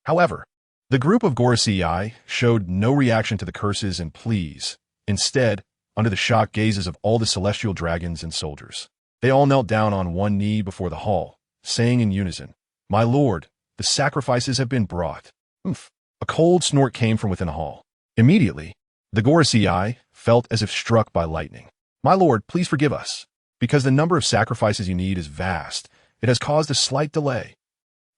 However, the group of Gorosei showed no reaction to the curses and pleas. Instead, under the shocked gazes of all the celestial dragons and soldiers, they all knelt down on one knee before the hall, saying in unison, "My lord, the sacrifices have been brought." Oomph. A cold snort came from within the hall. Immediately, the Gorosei felt as if struck by lightning. "My lord, please forgive us. Because the number of sacrifices you need is vast, it has caused a slight delay."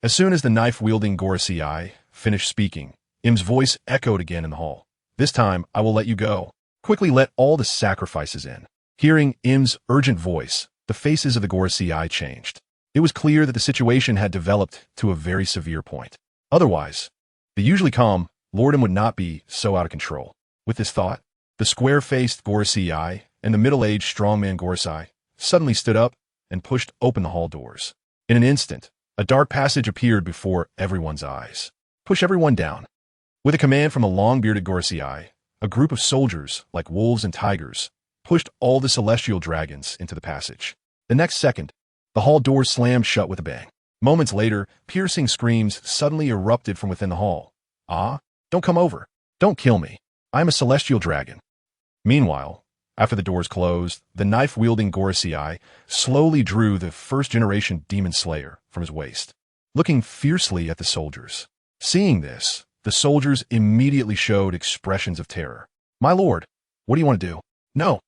As soon as the knife-wielding Gorosei finished speaking, Im's voice echoed again in the hall. "This time, I will let you go. Quickly let all the sacrifices in." Hearing Im's urgent voice, the faces of the Gorosei changed. It was clear that the situation had developed to a very severe point. Otherwise, the usually calm Lord Im would not be so out of control. With this thought, the square-faced Gorosei and the middle-aged strongman Gorosei suddenly stood up and pushed open the hall doors. In an instant, a dark passage appeared before everyone's eyes. Push everyone down. With a command from a long-bearded Gorosei, a group of soldiers, like wolves and tigers, pushed all the celestial dragons into the passage. The next second, the hall doors slammed shut with a bang. Moments later, piercing screams suddenly erupted from within the hall. Ah, don't come over. Don't kill me. I am a celestial dragon. Meanwhile, after the doors closed, the knife-wielding Gorosei slowly drew the first-generation demon slayer from his waist, looking fiercely at the soldiers. Seeing this, the soldiers immediately showed expressions of terror. My lord, what do you want to do? No.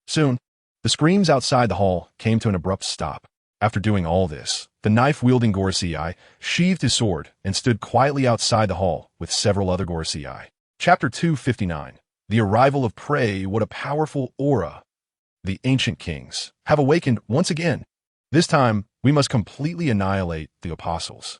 Soon, the screams outside the hall came to an abrupt stop. After doing all this, the knife-wielding Gorosei sheathed his sword and stood quietly outside the hall with several other Gorosei. Chapter 259. The arrival of prey. What a powerful aura. The ancient kings have awakened once again. This time, we must completely annihilate the apostles.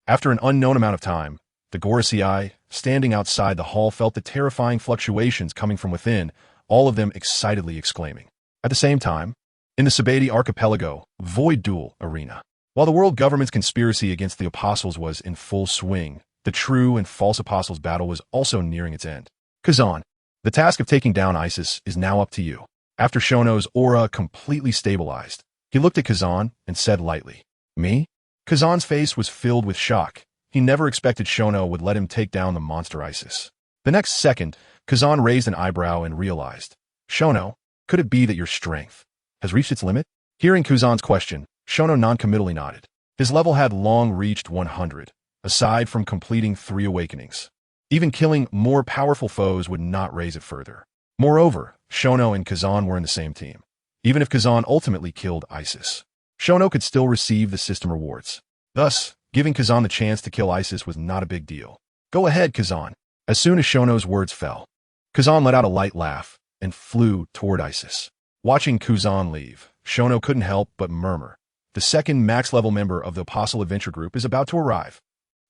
After an unknown amount of time, the Gorosei, standing outside the hall, felt the terrifying fluctuations coming from within, all of them excitedly exclaiming. At the same time, in the Sabati archipelago, Void Duel Arena, while the world government's conspiracy against the apostles was in full swing, the true and false apostles battle was also nearing its end. Kazan, the task of taking down ISIS is now up to you. After Shono's aura completely stabilized, he looked at Kazan and said lightly, Me? Kazan's face was filled with shock. He never expected Shono would let him take down the monster ISIS. The next second, Kazan raised an eyebrow and realized, Shono, could it be that your strength has reached its limit? Hearing Kazan's question, Shono non-committally nodded. His level had long reached 100, aside from completing 3 awakenings. Even killing more powerful foes would not raise it further. Moreover, Shono and Kazan were in the same team. Even if Kazan ultimately killed ISIS, Shono could still receive the system rewards. Thus, giving Kazan the chance to kill ISIS was not a big deal. Go ahead, Kazan. As soon as Shono's words fell, Kazan let out a light laugh and flew toward ISIS. Watching Kazan leave, Shono couldn't help but murmur. The second max-level member of the Apostle Adventure Group is about to arrive.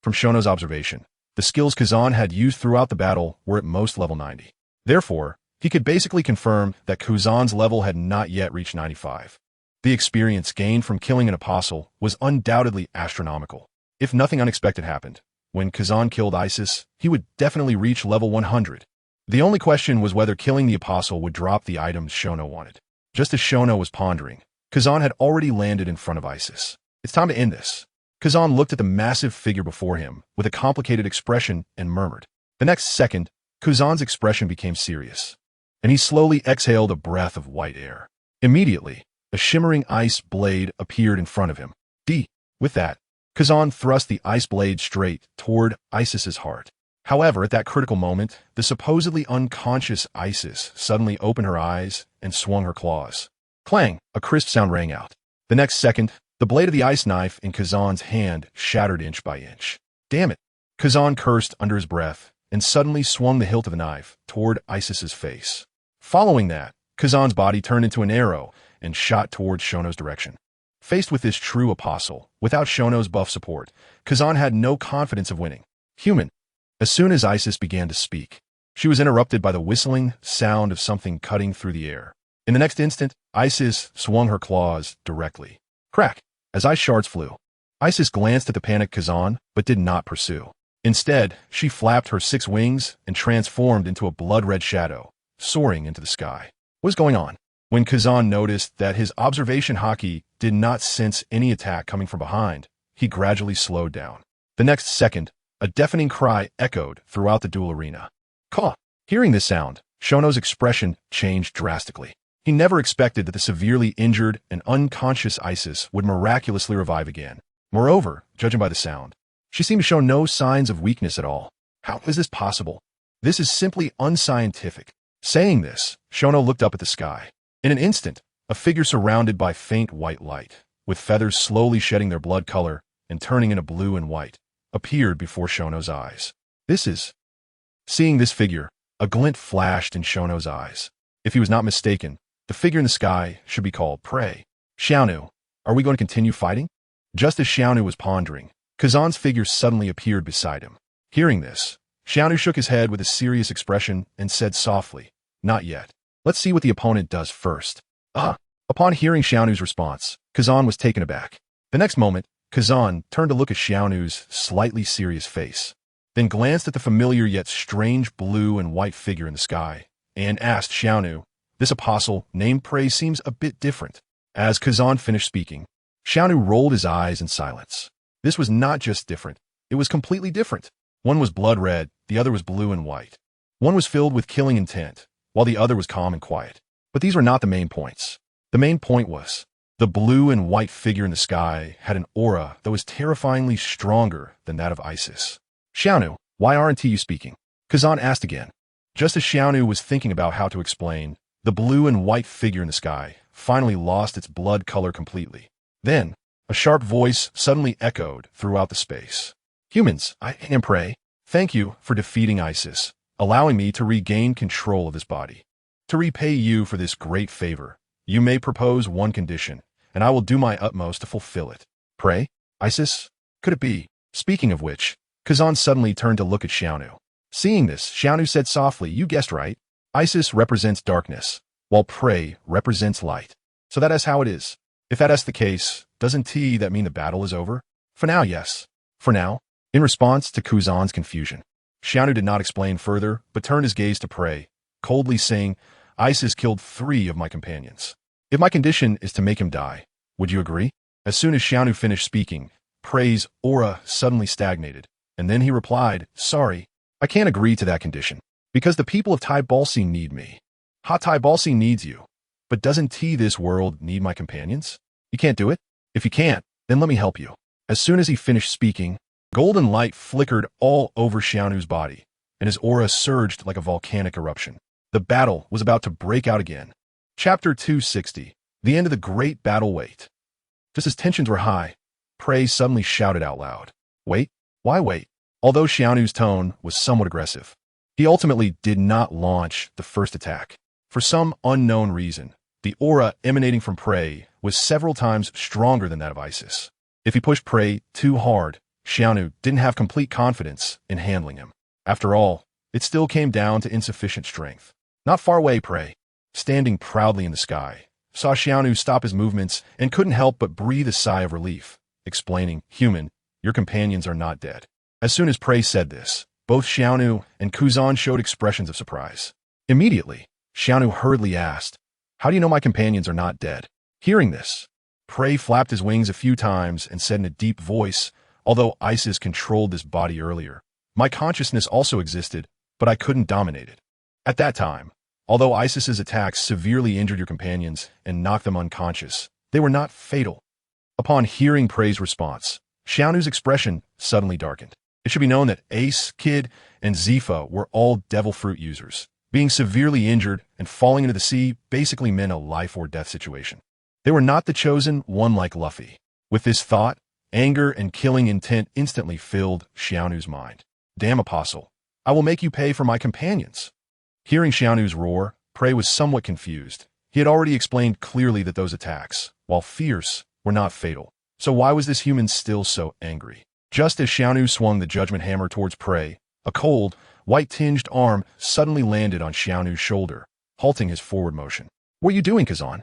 From Shono's observation, the skills Kazan had used throughout the battle were at most level 90. Therefore, he could basically confirm that Kazan's level had not yet reached 95. The experience gained from killing an apostle was undoubtedly astronomical. If nothing unexpected happened, when Kazan killed ISIS, he would definitely reach level 100. The only question was whether killing the apostle would drop the items Shono wanted. Just as Shono was pondering, Kazan had already landed in front of ISIS. It's time to end this. Kazan looked at the massive figure before him with a complicated expression and murmured. The next second, Kazan's expression became serious, and he slowly exhaled a breath of white air. Immediately, a shimmering ice blade appeared in front of him. With that, Kazan thrust the ice blade straight toward Isis's heart. However, at that critical moment, the supposedly unconscious Isis suddenly opened her eyes and swung her claws. Clang! A crisp sound rang out. The next second, the blade of the ice knife in Kazan's hand shattered inch by inch. Damn it! Kazan cursed under his breath and suddenly swung the hilt of the knife toward Isis's face. Following that, Kazan's body turned into an arrow and shot towards Shono's direction. Faced with this true apostle, without Shono's buff support, Kazan had no confidence of winning. Human. As soon as Isis began to speak, she was interrupted by the whistling sound of something cutting through the air. In the next instant, Isis swung her claws directly. Crack! As ice shards flew. Isis glanced at the panicked Kazan, but did not pursue. Instead, she flapped her 6 wings and transformed into a blood-red shadow, soaring into the sky. What was going on? When Kazan noticed that his observation haki did not sense any attack coming from behind, he gradually slowed down. The next second, a deafening cry echoed throughout the duel arena. Caw! Hearing this sound, Shono's expression changed drastically. He never expected that the severely injured and unconscious Isis would miraculously revive again. Moreover, judging by the sound, she seemed to show no signs of weakness at all. How is this possible? This is simply unscientific. Saying this, Shono looked up at the sky. In an instant, a figure surrounded by faint white light, with feathers slowly shedding their blood color and turning into blue and white, appeared before Shono's eyes. This is... Seeing this figure, a glint flashed in Shono's eyes. If he was not mistaken, the figure in the sky should be called Prey. Xiao, are we going to continue fighting? Just as Xiao was pondering, Kazan's figure suddenly appeared beside him. Hearing this, Xiao shook his head with a serious expression and said softly, Not yet. Let's see what the opponent does first. Upon hearing Xiaonu's response, Kazan was taken aback. The next moment, Kazan turned to look at Xiaonu's slightly serious face, then glanced at the familiar yet strange blue and white figure in the sky, and asked Xiaonu, "This apostle named Prey seems a bit different." As Kazan finished speaking, Xiaonu rolled his eyes in silence. This was not just different, it was completely different. One was blood red, the other was blue and white. One was filled with killing intent, while the other was calm and quiet. But these were not the main points. The main point was, the blue and white figure in the sky had an aura that was terrifyingly stronger than that of Isis. "Xiaonu, why aren't you speaking?" Kazan asked again. Just as Xiaonu was thinking about how to explain, the blue and white figure in the sky finally lost its blood color completely. Then, a sharp voice suddenly echoed throughout the space. "Humans, I am Prey. Thank you for defeating Isis, allowing me to regain control of this body. To repay you for this great favor, you may propose one condition, and I will do my utmost to fulfill it." "Prey? Isis? Could it be?" Speaking of which, Kazan suddenly turned to look at Xiaonu. Seeing this, Xiaonu said softly, "You guessed right. Isis represents darkness, while Prey represents light. So that is how it is. If that is the case, doesn't that mean the battle is over?" "For now, yes. For now." In response to Kazan's confusion, Xiaonu did not explain further, but turned his gaze to Prey, coldly saying, "Isis killed 3 of my companions. If my condition is to make him die, would you agree?" As soon as Xiaonu finished speaking, Prey's aura suddenly stagnated, and then he replied, "Sorry, I can't agree to that condition, because the people of Tai Balsi need me. Tai Balsi needs you, but doesn't this world need my companions? You can't do it? If you can't, then let me help you." As soon as he finished speaking, golden light flickered all over Xiaonu's body, and his aura surged like a volcanic eruption. The battle was about to break out again. Chapter 260, the end of the great battle. Wait. Just as tensions were high, Prey suddenly shouted out loud, "Wait? Why wait?" Although Xiaonu's tone was somewhat aggressive, he ultimately did not launch the first attack. For some unknown reason, the aura emanating from Prey was several times stronger than that of Isis. If he pushed Prey too hard, Xiaonu didn't have complete confidence in handling him. After all, it still came down to insufficient strength. Not far away, Prey, standing proudly in the sky, saw Xiaonu stop his movements and couldn't help but breathe a sigh of relief, explaining, "Human, your companions are not dead." As soon as Prey said this, both Xiaonu and Kazan showed expressions of surprise. Immediately, Xiaonu hurriedly asked, "How do you know my companions are not dead?" Hearing this, Prey flapped his wings a few times and said in a deep voice, "Although Isis controlled this body earlier, my consciousness also existed, but I couldn't dominate it. At that time, although Isis's attacks severely injured your companions and knocked them unconscious, they were not fatal." Upon hearing Prey's response, Xiaonu's expression suddenly darkened. It should be known that Ace, Kid, and Zifa were all devil fruit users. Being severely injured and falling into the sea basically meant a life or death situation. They were not the chosen one like Luffy. With this thought, anger and killing intent instantly filled Xiaonu's mind. "Damn apostle, I will make you pay for my companions." Hearing Xiaonu's roar, Prey was somewhat confused. He had already explained clearly that those attacks, while fierce, were not fatal. So why was this human still so angry? Just as Xiaonu swung the judgment hammer towards Prey, a cold, white-tinged arm suddenly landed on Xiaonu's shoulder, halting his forward motion. "What are you doing, Kazan?"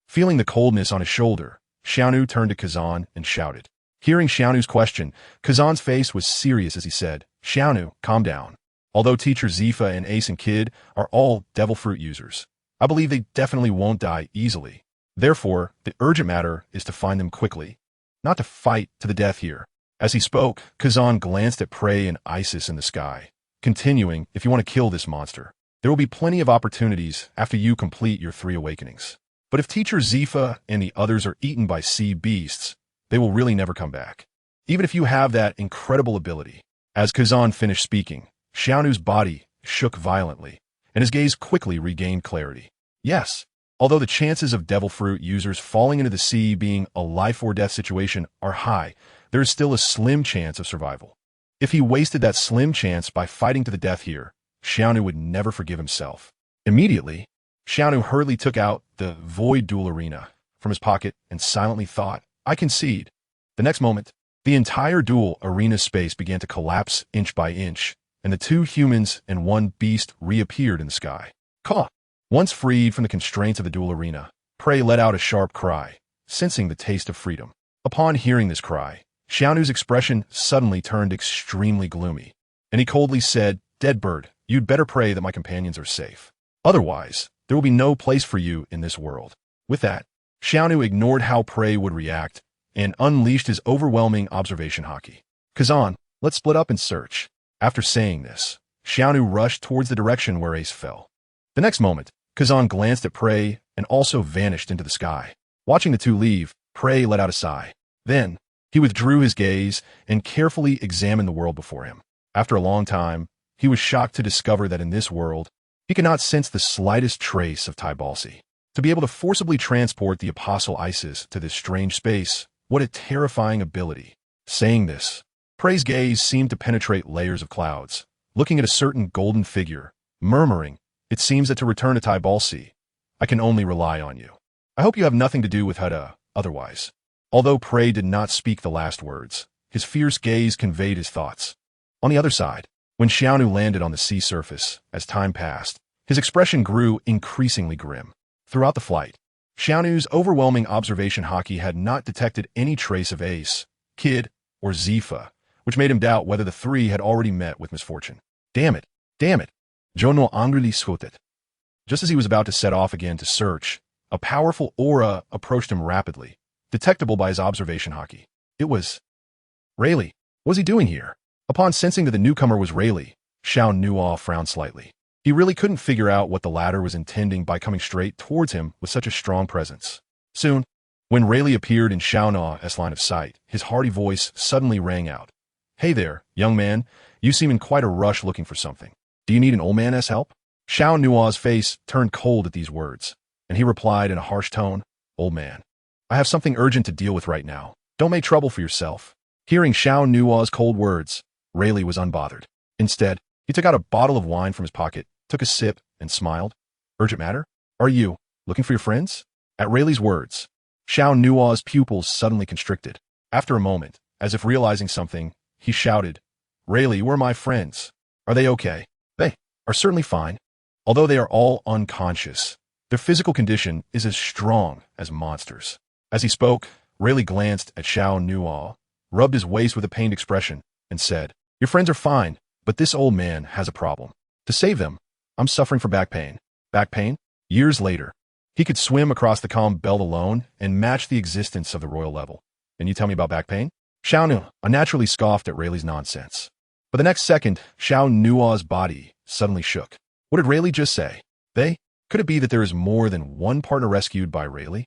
Feeling the coldness on his shoulder, Xiaonu turned to Kazan and shouted. Hearing Xiaonu's question, Kazan's face was serious as he said, "Xiaonu, calm down. Although Teacher Zifa and Ace and Kid are all devil fruit users, I believe they definitely won't die easily. Therefore, the urgent matter is to find them quickly, not to fight to the death here." As he spoke, Kazan glanced at Prey and Isis in the sky, continuing, "If you want to kill this monster, there will be plenty of opportunities after you complete your 3 awakenings. But if Teacher Zifa and the others are eaten by sea beasts, they will really never come back, even if you have that incredible ability." As Kazan finished speaking, Xiaonu's body shook violently, and his gaze quickly regained clarity. Yes, although the chances of devil fruit users falling into the sea being a life or death situation are high, there is still a slim chance of survival. If he wasted that slim chance by fighting to the death here, Xiaonu would never forgive himself. Immediately, Xiaonu hurriedly took out the Void Duel Arena from his pocket and silently thought, "I concede." The next moment, the entire duel arena space began to collapse inch by inch, and the 2 humans and 1 beast reappeared in the sky. Caw! Once freed from the constraints of the duel arena, Prey let out a sharp cry, sensing the taste of freedom. Upon hearing this cry, Xiaonu's expression suddenly turned extremely gloomy, and he coldly said, "Dead bird, you'd better pray that my companions are safe. Otherwise, there will be no place for you in this world." With that, Xiaonu ignored how Prey would react and unleashed his overwhelming observation haki. "Kazan, let's split up and search." After saying this, Xiaonu rushed towards the direction where Ace fell. The next moment, Kazan glanced at Prey and also vanished into the sky. Watching the two leave, Prey let out a sigh. Then, he withdrew his gaze and carefully examined the world before him. After a long time, he was shocked to discover that in this world, he could not sense the slightest trace of Taibalsi. To be able to forcibly transport the Apostle Isis to this strange space, what a terrifying ability. Saying this, Prey's gaze seemed to penetrate layers of clouds, looking at a certain golden figure, murmuring, "It seems that to return to Taibalsi, I can only rely on you. I hope you have nothing to do with Hada, otherwise." Although Prey did not speak the last words, his fierce gaze conveyed his thoughts. On the other side, when Xiaonu landed on the sea surface, as time passed, his expression grew increasingly grim. Throughout the flight, Xiaonu's overwhelming observation haki had not detected any trace of Ace, Kid, or Zifa, which made him doubt whether the three had already met with misfortune. Damn it! Damn it! Jono angrily swooted. Just as he was about to set off again to search, a powerful aura approached him rapidly, detectable by his observation haki. It was Rayleigh. What was he doing here? Upon sensing that the newcomer was Rayleigh, Xiao Nuo frowned slightly. He really couldn't figure out what the latter was intending by coming straight towards him with such a strong presence. Soon, when Rayleigh appeared in Xiao Nuo's line of sight, his hearty voice suddenly rang out. "Hey there, young man. You seem in quite a rush looking for something. Do you need an old man's help?" Xiao Nuo's face turned cold at these words, and he replied in a harsh tone, "Old man, I have something urgent to deal with right now. Don't make trouble for yourself." Hearing Xiao Nuo's cold words, Rayleigh was unbothered. Instead, he took out a bottle of wine from his pocket, took a sip, and smiled. "Urgent matter? Are you looking for your friends?" At Rayleigh's words, Xiao Nuo's pupils suddenly constricted. After a moment, as if realizing something, he shouted, "Rayleigh, where are my friends? Are they okay?" "They are certainly fine. Although they are all unconscious, their physical condition is as strong as monsters." As he spoke, Rayleigh glanced at Xiao Nuo, rubbed his waist with a pained expression, and said, "Your friends are fine, but this old man has a problem. To save them, I'm suffering from back pain." Back pain? Years later, he could swim across the calm belt alone and match the existence of the royal level. "And you tell me about back pain?" Xiao Nuo naturally scoffed at Rayleigh's nonsense. But the next second, Xiao Nuo's body suddenly shook. What did Rayleigh just say? They? Could it be that there is more than one partner rescued by Rayleigh?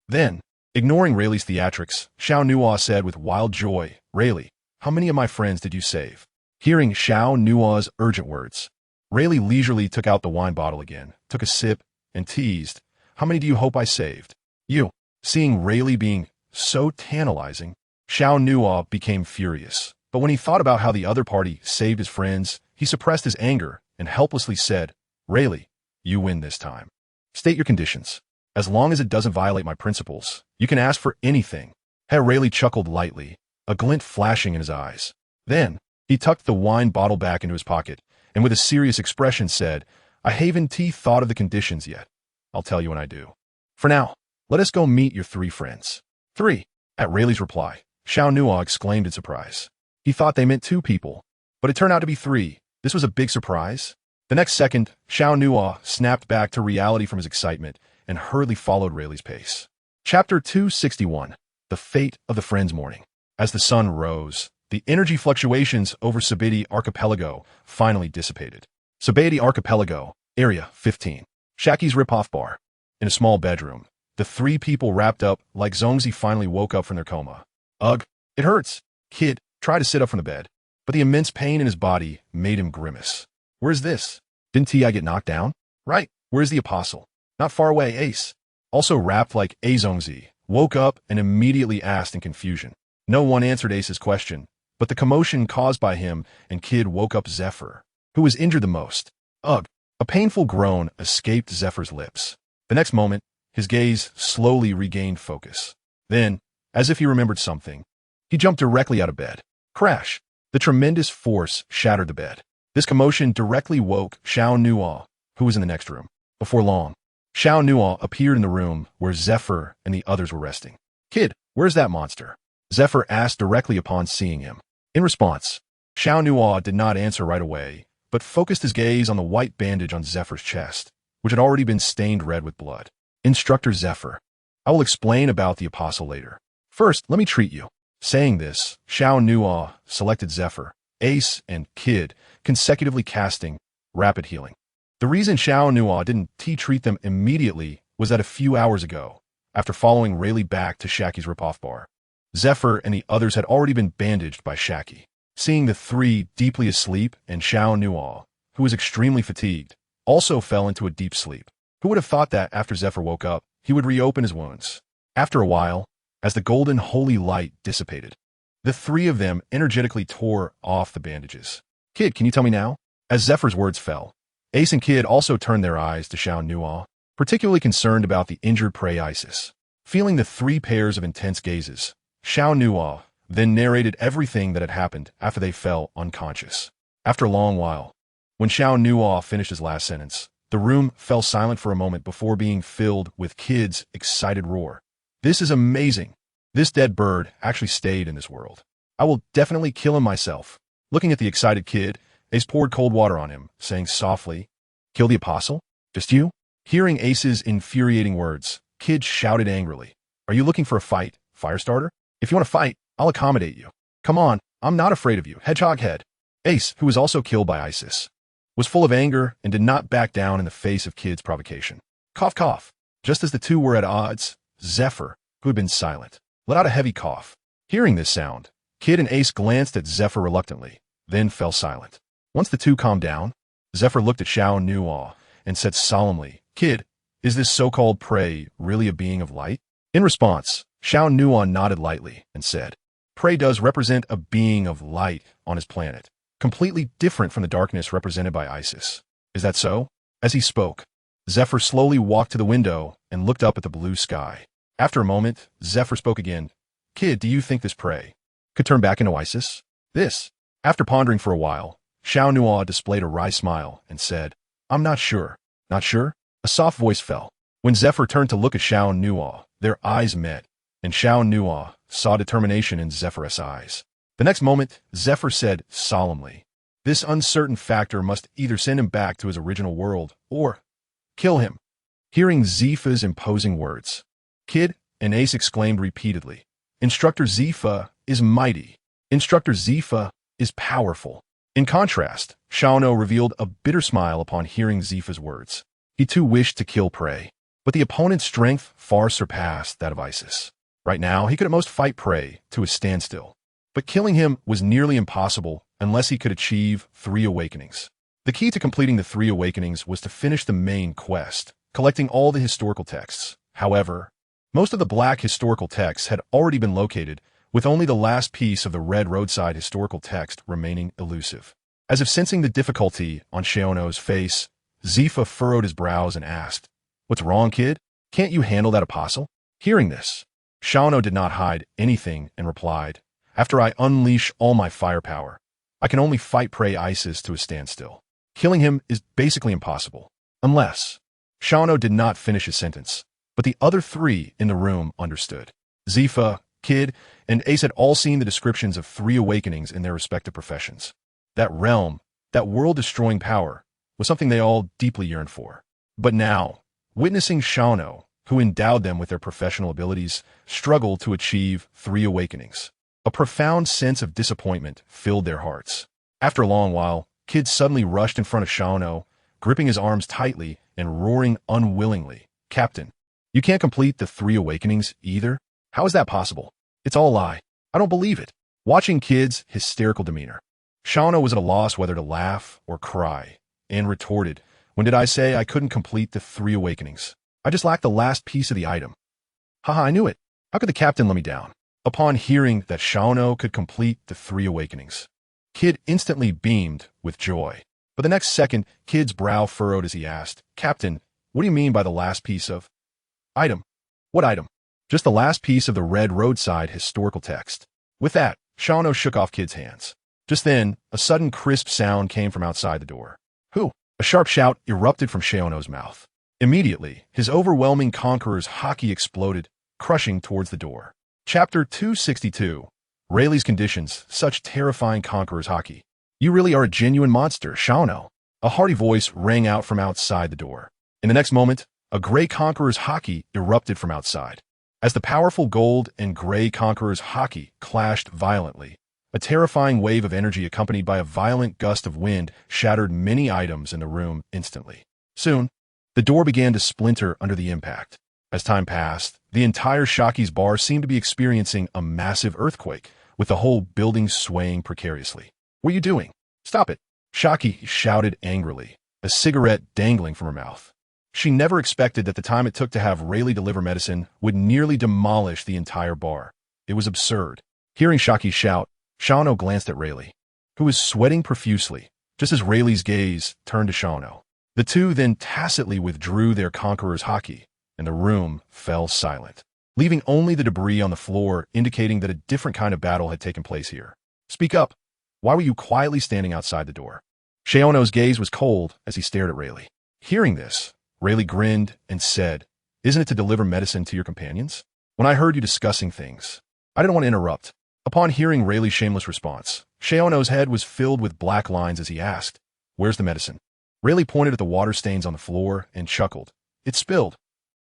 Then, ignoring Rayleigh's theatrics, Xiao Nuo said with wild joy, "Rayleigh, how many of my friends did you save?" Hearing Xiao Nuo's urgent words, Rayleigh leisurely took out the wine bottle again, took a sip, and teased, "How many do you hope I saved?" "You." Seeing Rayleigh being so tantalizing, Xiao Nuo became furious. But when he thought about how the other party saved his friends, he suppressed his anger and helplessly said, "Rayleigh, you win this time. State your conditions. As long as it doesn't violate my principles, you can ask for anything." Rayleigh chuckled lightly, a glint flashing in his eyes. Then, he tucked the wine bottle back into his pocket, and with a serious expression said, "I haven't thought of the conditions yet. I'll tell you when I do. For now, let us go meet your three friends." "Three?" At Rayleigh's reply, Xiao Nuo exclaimed in surprise. He thought they meant two people, but it turned out to be three. This was a big surprise. The next second, Xiao Nuo snapped back to reality from his excitement and hurriedly followed Rayleigh's pace. Chapter 261, The Fate of the Friends Mourning. As the sun rose, the energy fluctuations over Sabeti Archipelago finally dissipated. Sabeti Archipelago, Area 15. Shaki's Ripoff Bar. In a small bedroom, the three people wrapped up like Zongzi finally woke up from their coma. "Ugh, it hurts." Kid tried to sit up from the bed, but the immense pain in his body made him grimace. "Where's this? Didn't I get knocked down?" "Right, where's the apostle?" "Not far away, Ace." Also wrapped like Azongzi, woke up and immediately asked in confusion. No one answered Ace's question, but the commotion caused by him and Kid woke up Zephyr, who was injured the most. "Ugh." A painful groan escaped Zephyr's lips. The next moment, his gaze slowly regained focus. Then, as if he remembered something, he jumped directly out of bed. Crash! The tremendous force shattered the bed. This commotion directly woke Xiao Nuo, who was in the next room. Before long, Xiao Nuo appeared in the room where Zephyr and the others were resting. "Kid, Where's that monster? Zephyr asked directly upon seeing him. In response, Xiao Nuo did not answer right away, but focused his gaze on the white bandage on Zephyr's chest, which had already been stained red with blood. Instructor Zephyr, I will explain about the apostle later. First, let me treat you. Saying this, Xiao Nuo selected Zephyr, Ace, and Kid, consecutively casting rapid healing. The reason Xiao Nuo didn't treat them immediately was that a few hours ago, after following Rayleigh back to Shaki's ripoff bar, Zephyr and the others had already been bandaged by Shaki. Seeing the three deeply asleep and Xiao Nuo, who was extremely fatigued, also fell into a deep sleep. Who would have thought that after Zephyr woke up, he would reopen his wounds? After a while, as the golden holy light dissipated, the three of them energetically tore off the bandages. Kid, can you tell me now? As Zephyr's words fell, Ace and Kid also turned their eyes to Xiao Nuo, particularly concerned about the injured prey Isis. Feeling the three pairs of intense gazes, Xiao Nuo then narrated everything that had happened after they fell unconscious. After a long while, when Xiao Nuo finished his last sentence, the room fell silent for a moment before being filled with Kid's excited roar. This is amazing. This dead bird actually stayed in this world. I will definitely kill him myself. Looking at the excited Kid, Ace poured cold water on him, saying softly, Kill the apostle? Just you? Hearing Ace's infuriating words, Kid shouted angrily, Are you looking for a fight, Firestarter? If you want to fight, I'll accommodate you. Come on, I'm not afraid of you, Hedgehog Head. Ace, who was also killed by Isis, was full of anger and did not back down in the face of Kid's provocation. Cough, cough. Just as the two were at odds, Zephyr, who had been silent, let out a heavy cough. Hearing this sound, Kid and Ace glanced at Zephyr reluctantly, then fell silent. Once the two calmed down, Zephyr looked at Xiao Nuo and said solemnly, Kid, is this so-called prey really a being of light? In response, Xiao Nuo nodded lightly and said, Prey does represent a being of light on his planet, completely different from the darkness represented by Isis. Is that so? As he spoke, Zephyr slowly walked to the window and looked up at the blue sky. After a moment, Zephyr spoke again. Kid, do you think this prey could turn back into Isis? This. After pondering for a while, Xiao Nuo displayed a wry smile and said, I'm not sure. Not sure? A soft voice fell. When Zephyr turned to look at Xiao Nuo, their eyes met, and Xiao Nuo saw determination in Zephyr's eyes. The next moment, Zephyr said solemnly, This uncertain factor must either send him back to his original world or kill him. Hearing Zepha's imposing words, Kid and Ace exclaimed repeatedly, Instructor Zepha is mighty. Instructor Zepha is powerful. In contrast, Xiao revealed a bitter smile upon hearing Zepha's words. He too wished to kill prey, but the opponent's strength far surpassed that of Isis. Right now, he could at most fight prey to a standstill, but killing him was nearly impossible unless he could achieve 3 awakenings. The key to completing the 3 awakenings was to finish the main quest, collecting all the historical texts. However, most of the black historical texts had already been located, with only the last piece of the red roadside historical text remaining elusive. As if sensing the difficulty on Xiaono's face, Zepha furrowed his brows and asked, What's wrong, Kid? Can't you handle that apostle? Hearing this, Xiaono did not hide anything and replied, After I unleash all my firepower, I can only fight prey Isis to a standstill. Killing him is basically impossible, unless... Xiaono did not finish his sentence, but the other 3 in the room understood. Zepha, Kid, and Ace had all seen the descriptions of 3 awakenings in their respective professions. That realm, that world-destroying power, was something they all deeply yearned for. But now, witnessing Xiaono, who endowed them with their professional abilities, struggle to achieve 3 awakenings, a profound sense of disappointment filled their hearts. After a long while, Kid suddenly rushed in front of Xiaono, gripping his arms tightly and roaring unwillingly, Captain, you can't complete the 3 awakenings either? How is that possible? It's all a lie. I don't believe it. Watching Kid's hysterical demeanor, Xiaono was at a loss whether to laugh or cry, and retorted, When did I say I couldn't complete the 3 awakenings? I just lacked the last piece of the item. Haha, I knew it. How could the captain let me down? Upon hearing that Xiaono could complete the 3 awakenings, Kid instantly beamed with joy. But the next second, Kid's brow furrowed as he asked, Captain, what do you mean by the last piece of item? What item? Just the last piece of the red roadside historical text. With that, Xiaono shook off Kid's hands. Just then, a sudden crisp sound came from outside the door. Who? A sharp shout erupted from Xiaono's mouth. Immediately, his overwhelming conqueror's haki exploded, crushing towards the door. Chapter 262. Rayleigh's Conditions, Such Terrifying Conqueror's Hockey. You really are a genuine monster, Xiao. A hearty voice rang out from outside the door. In the next moment, a gray conqueror's hockey erupted from outside. As the powerful gold and gray conqueror's hockey clashed violently, a terrifying wave of energy accompanied by a violent gust of wind shattered many items in the room instantly. Soon, the door began to splinter under the impact. As time passed, the entire Shaki's bar seemed to be experiencing a massive earthquake, with the whole building swaying precariously. What are you doing? Stop it! Shaki shouted angrily, a cigarette dangling from her mouth. She never expected that the time it took to have Rayleigh deliver medicine would nearly demolish the entire bar. It was absurd. Hearing Shaki shout, Xiao glanced at Rayleigh, who was sweating profusely, just as Rayleigh's gaze turned to Xiao. The two then tacitly withdrew their conqueror's hockey, and the room fell silent, leaving only the debris on the floor indicating that a different kind of battle had taken place here. Speak up. Why were you quietly standing outside the door? Xiao's gaze was cold as he stared at Rayleigh. Hearing this, Rayleigh grinned and said, Isn't it to deliver medicine to your companions? When I heard you discussing things, I didn't want to interrupt. Upon hearing Rayleigh's shameless response, Xiao's head was filled with black lines as he asked, Where's the medicine? Rayleigh pointed at the water stains on the floor and chuckled. It spilled.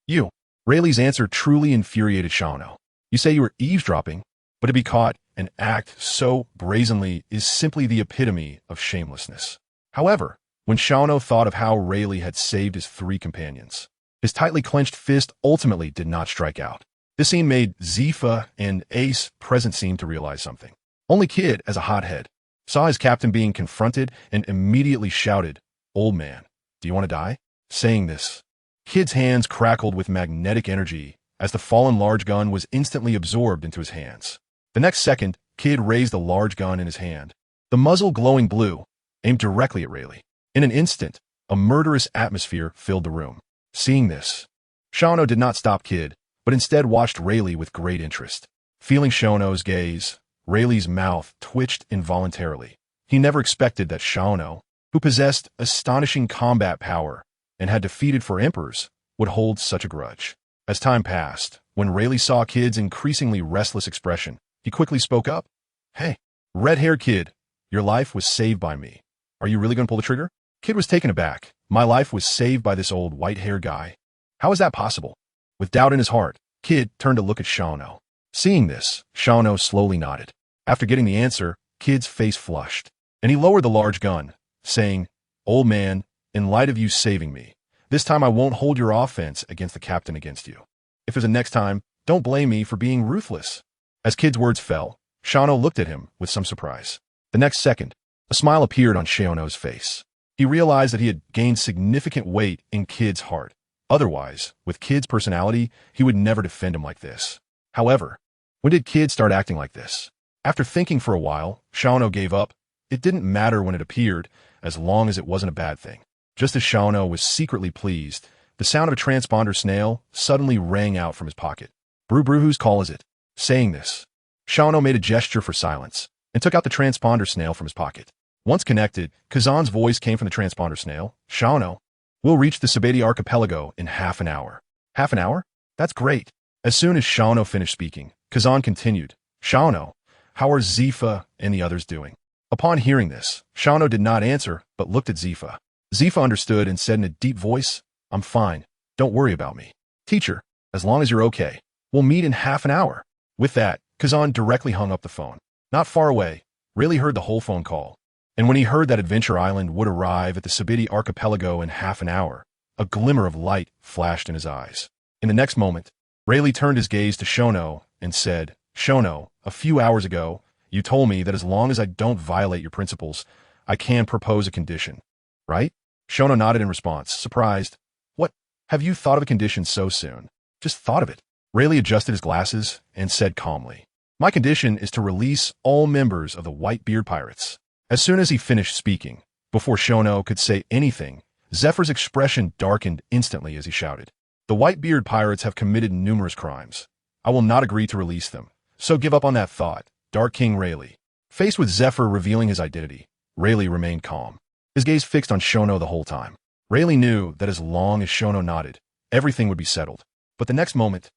You. Rayleigh's answer truly infuriated Xiao. You say you were eavesdropping, but to be caught and act so brazenly is simply the epitome of shamelessness. However, when Xiao thought of how Rayleigh had saved his three companions, his tightly clenched fist ultimately did not strike out. This scene made Zifa and Ace present seem to realize something. Only Kid, as a hothead, saw his captain being confronted and immediately shouted, Old man, do you want to die? Saying this, Kid's hands crackled with magnetic energy as the fallen large gun was instantly absorbed into his hands. The next second, Kid raised a large gun in his hand, the muzzle glowing blue, aimed directly at Rayleigh. In an instant, a murderous atmosphere filled the room. Seeing this, Xiao did not stop Kid, but instead watched Rayleigh with great interest. Feeling Xiao's gaze, Rayleigh's mouth twitched involuntarily. He never expected that Xiao, who possessed astonishing combat power and had defeated four emperors, would hold such a grudge. As time passed, when Rayleigh saw Kid's increasingly restless expression, he quickly spoke up. Hey, red-haired Kid, your life was saved by me. Are you really going to pull the trigger? Kid was taken aback. My life was saved by this old white-haired guy. How is that possible? With doubt in his heart, Kid turned to look at Xiao. Seeing this, Xiao slowly nodded. After getting the answer, Kid's face flushed, and he lowered the large gun, saying, Old man, in light of you saving me, this time I won't hold your offense against the captain against you. If there's a next time, don't blame me for being ruthless. As Kid's words fell, Xiao looked at him with some surprise. The next second, a smile appeared on Xiao's face. He realized that he had gained significant weight in Kid's heart. Otherwise, with Kid's personality, he would never defend him like this. However, when did Kid start acting like this? After thinking for a while, Xiao gave up. It didn't matter when it appeared, as long as it wasn't a bad thing. Just as Xiao was secretly pleased, the sound of a transponder snail suddenly rang out from his pocket. Brew, whose call is it? Saying this, Xiao made a gesture for silence and took out the transponder snail from his pocket. Once connected, Kazan's voice came from the transponder snail. Xiao, we'll reach the Sabeti archipelago in half an hour. Half an hour? That's great. As soon as Xiao finished speaking, Kazan continued, Xiao, how are Zifa and the others doing? Upon hearing this, Xiao did not answer, but looked at Zifa. Zifa understood and said in a deep voice, I'm fine. Don't worry about me. Teacher, as long as you're okay, we'll meet in half an hour. With that, Kazan directly hung up the phone. Not far away, Rayleigh heard the whole phone call. And when he heard that Adventure Island would arrive at the Sabeti archipelago in half an hour, a glimmer of light flashed in his eyes. In the next moment, Rayleigh turned his gaze to Xiao and said, Xiao, a few hours ago, you told me that as long as I don't violate your principles, I can propose a condition. Right? Xiao nodded in response, surprised. What? Have you thought of a condition so soon? Just thought of it. Rayleigh adjusted his glasses and said calmly, My condition is to release all members of the Whitebeard Pirates. As soon as he finished speaking, before Xiao could say anything, Zephyr's expression darkened instantly as he shouted, The Whitebeard Pirates have committed numerous crimes. I will not agree to release them, so give up on that thought, Dark King Rayleigh. Faced with Zephyr revealing his identity, Rayleigh remained calm, his gaze fixed on Xiao the whole time. Rayleigh knew that as long as Xiao nodded, everything would be settled. But the next moment,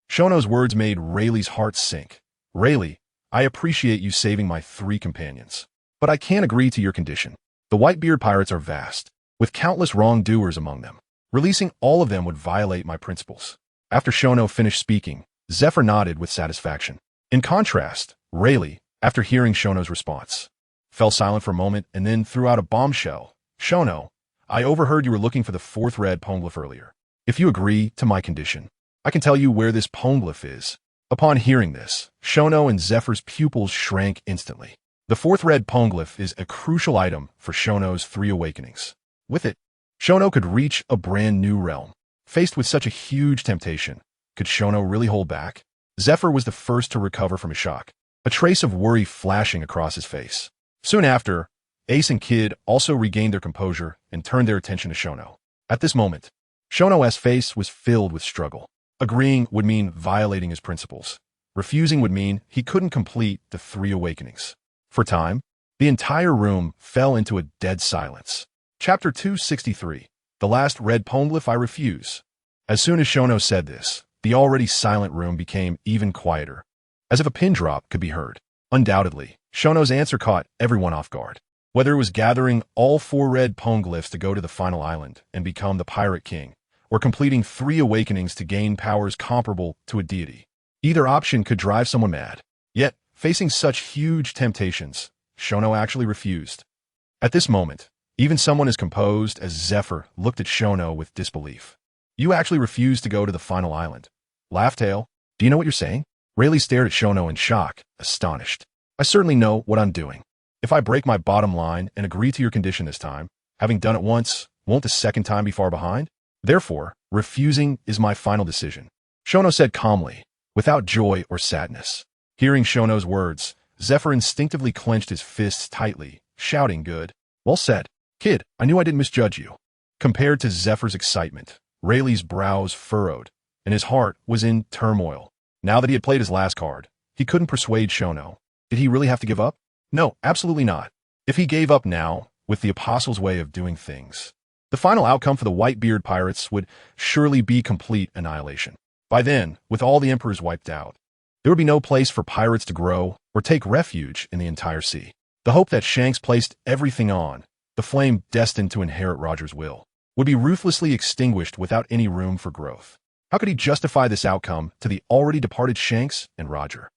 Shono's words made Rayleigh's heart sink. Rayleigh, I appreciate you saving my 3 companions. But I can't agree to your condition. The Whitebeard pirates are vast, with countless wrongdoers among them. Releasing all of them would violate my principles. After Shono finished speaking, Zephyr nodded with satisfaction. In contrast, Rayleigh, after hearing Shono's response, fell silent for a moment and then threw out a bombshell. Shono, I overheard you were looking for the 4th red poneglyph earlier. If you agree to my condition, I can tell you where this poneglyph is. Upon hearing this, Shono and Zephyr's pupils shrank instantly. The 4th red poneglyph is a crucial item for Shono's 3 awakenings. With it, Shono could reach a brand new realm. Faced with such a huge temptation, could Shono really hold back? Zephyr was the first to recover from his shock, a trace of worry flashing across his face. Soon after, Ace and Kid also regained their composure and turned their attention to Shono. At this moment, Shono's face was filled with struggle. Agreeing would mean violating his principles. Refusing would mean he couldn't complete the 3 awakenings. For a time, the entire room fell into a dead silence. Chapter 263. The last red poneglyph I refuse. As soon as Shono said this, the already silent room became even quieter, as if a pin drop could be heard. Undoubtedly, Shono's answer caught everyone off guard. Whether it was gathering all 4 red poneglyphs to go to the final island and become the Pirate King, or completing 3 awakenings to gain powers comparable to a deity, either option could drive someone mad. Yet, facing such huge temptations, Shono actually refused. At this moment, even someone as composed as Zephyr looked at Shono with disbelief. You actually refuse to go to the final island. Laughtail, do you know what you're saying? Rayleigh stared at Shono in shock, astonished. I certainly know what I'm doing. If I break my bottom line and agree to your condition this time, having done it once, won't the second time be far behind? Therefore, refusing is my final decision. Shono said calmly, without joy or sadness. Hearing Shono's words, Zephyr instinctively clenched his fists tightly, shouting good. Well said. Kid, I knew I didn't misjudge you. Compared to Zephyr's excitement, Rayleigh's brows furrowed, and his heart was in turmoil. Now that he had played his last card, he couldn't persuade Shono. Did he really have to give up? No, absolutely not. If he gave up now, with the Apostle's way of doing things, the final outcome for the Whitebeard pirates would surely be complete annihilation. By then, with all the Emperors wiped out, there would be no place for pirates to grow or take refuge in the entire sea. The hope that Shanks placed everything on, the flame destined to inherit Roger's will, would be ruthlessly extinguished without any room for growth. How could he justify this outcome to the already departed Shanks and Roger?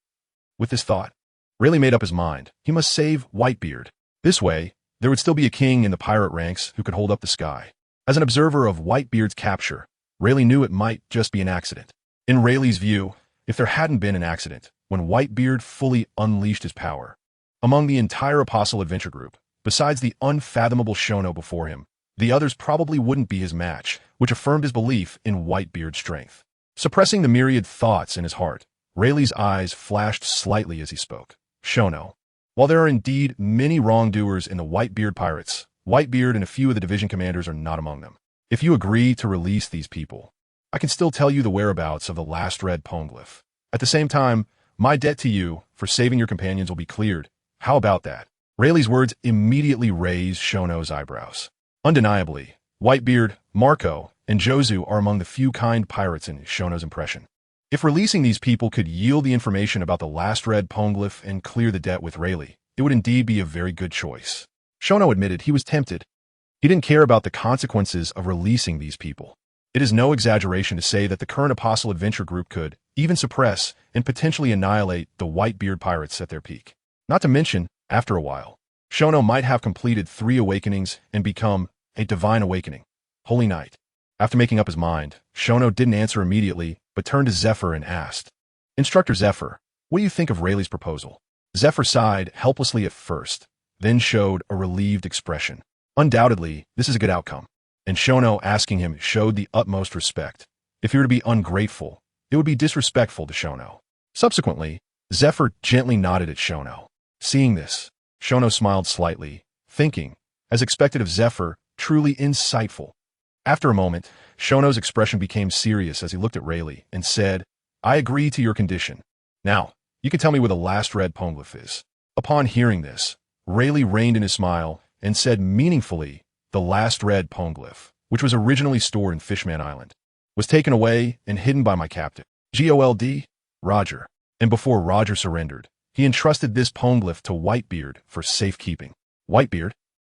With this thought, Rayleigh made up his mind. He must save Whitebeard. This way, there would still be a king in the pirate ranks who could hold up the sky. As an observer of Whitebeard's capture, Rayleigh knew it might just be an accident. In Rayleigh's view, if there hadn't been an accident, when Whitebeard fully unleashed his power, among the entire Apostle Adventure group, besides the unfathomable Shono before him, the others probably wouldn't be his match, which affirmed his belief in Whitebeard's strength. Suppressing the myriad thoughts in his heart, Rayleigh's eyes flashed slightly as he spoke. Shono, while there are indeed many wrongdoers in the Whitebeard pirates, Whitebeard and a few of the division commanders are not among them. If you agree to release these people, I can still tell you the whereabouts of the last red poneglyph. At the same time, my debt to you for saving your companions will be cleared. How about that? Rayleigh's words immediately raised Shono's eyebrows. Undeniably, Whitebeard, Marco, and Jozu are among the few kind pirates in Shono's impression. If releasing these people could yield the information about the last red poneglyph and clear the debt with Rayleigh, it would indeed be a very good choice. Shono admitted he was tempted. He didn't care about the consequences of releasing these people. It is no exaggeration to say that the current Apostle Adventure group could even suppress and potentially annihilate the Whitebeard pirates at their peak. Not to mention, after a while, Shono might have completed 3 awakenings and become a divine awakening. Holy Night. After making up his mind, Shono didn't answer immediately, but turned to Zephyr and asked, Instructor Zephyr, what do you think of Rayleigh's proposal? Zephyr sighed helplessly at first, then showed a relieved expression. Undoubtedly, this is a good outcome. And Shono asking him showed the utmost respect. If he were to be ungrateful, it would be disrespectful to Shono. Subsequently, Zephyr gently nodded at Shono. Seeing this, Shono smiled slightly, thinking, as expected of Zephyr, truly insightful. After a moment, Shono's expression became serious as he looked at Rayleigh and said, I agree to your condition. Now, you can tell me where the last red poneglyph is. Upon hearing this, Rayleigh reined in his smile and said meaningfully, the last red poneglyph, which was originally stored in Fishman Island, was taken away and hidden by my captain. GOLD, Roger. And before Roger surrendered, he entrusted this poneglyph to Whitebeard for safekeeping. Whitebeard?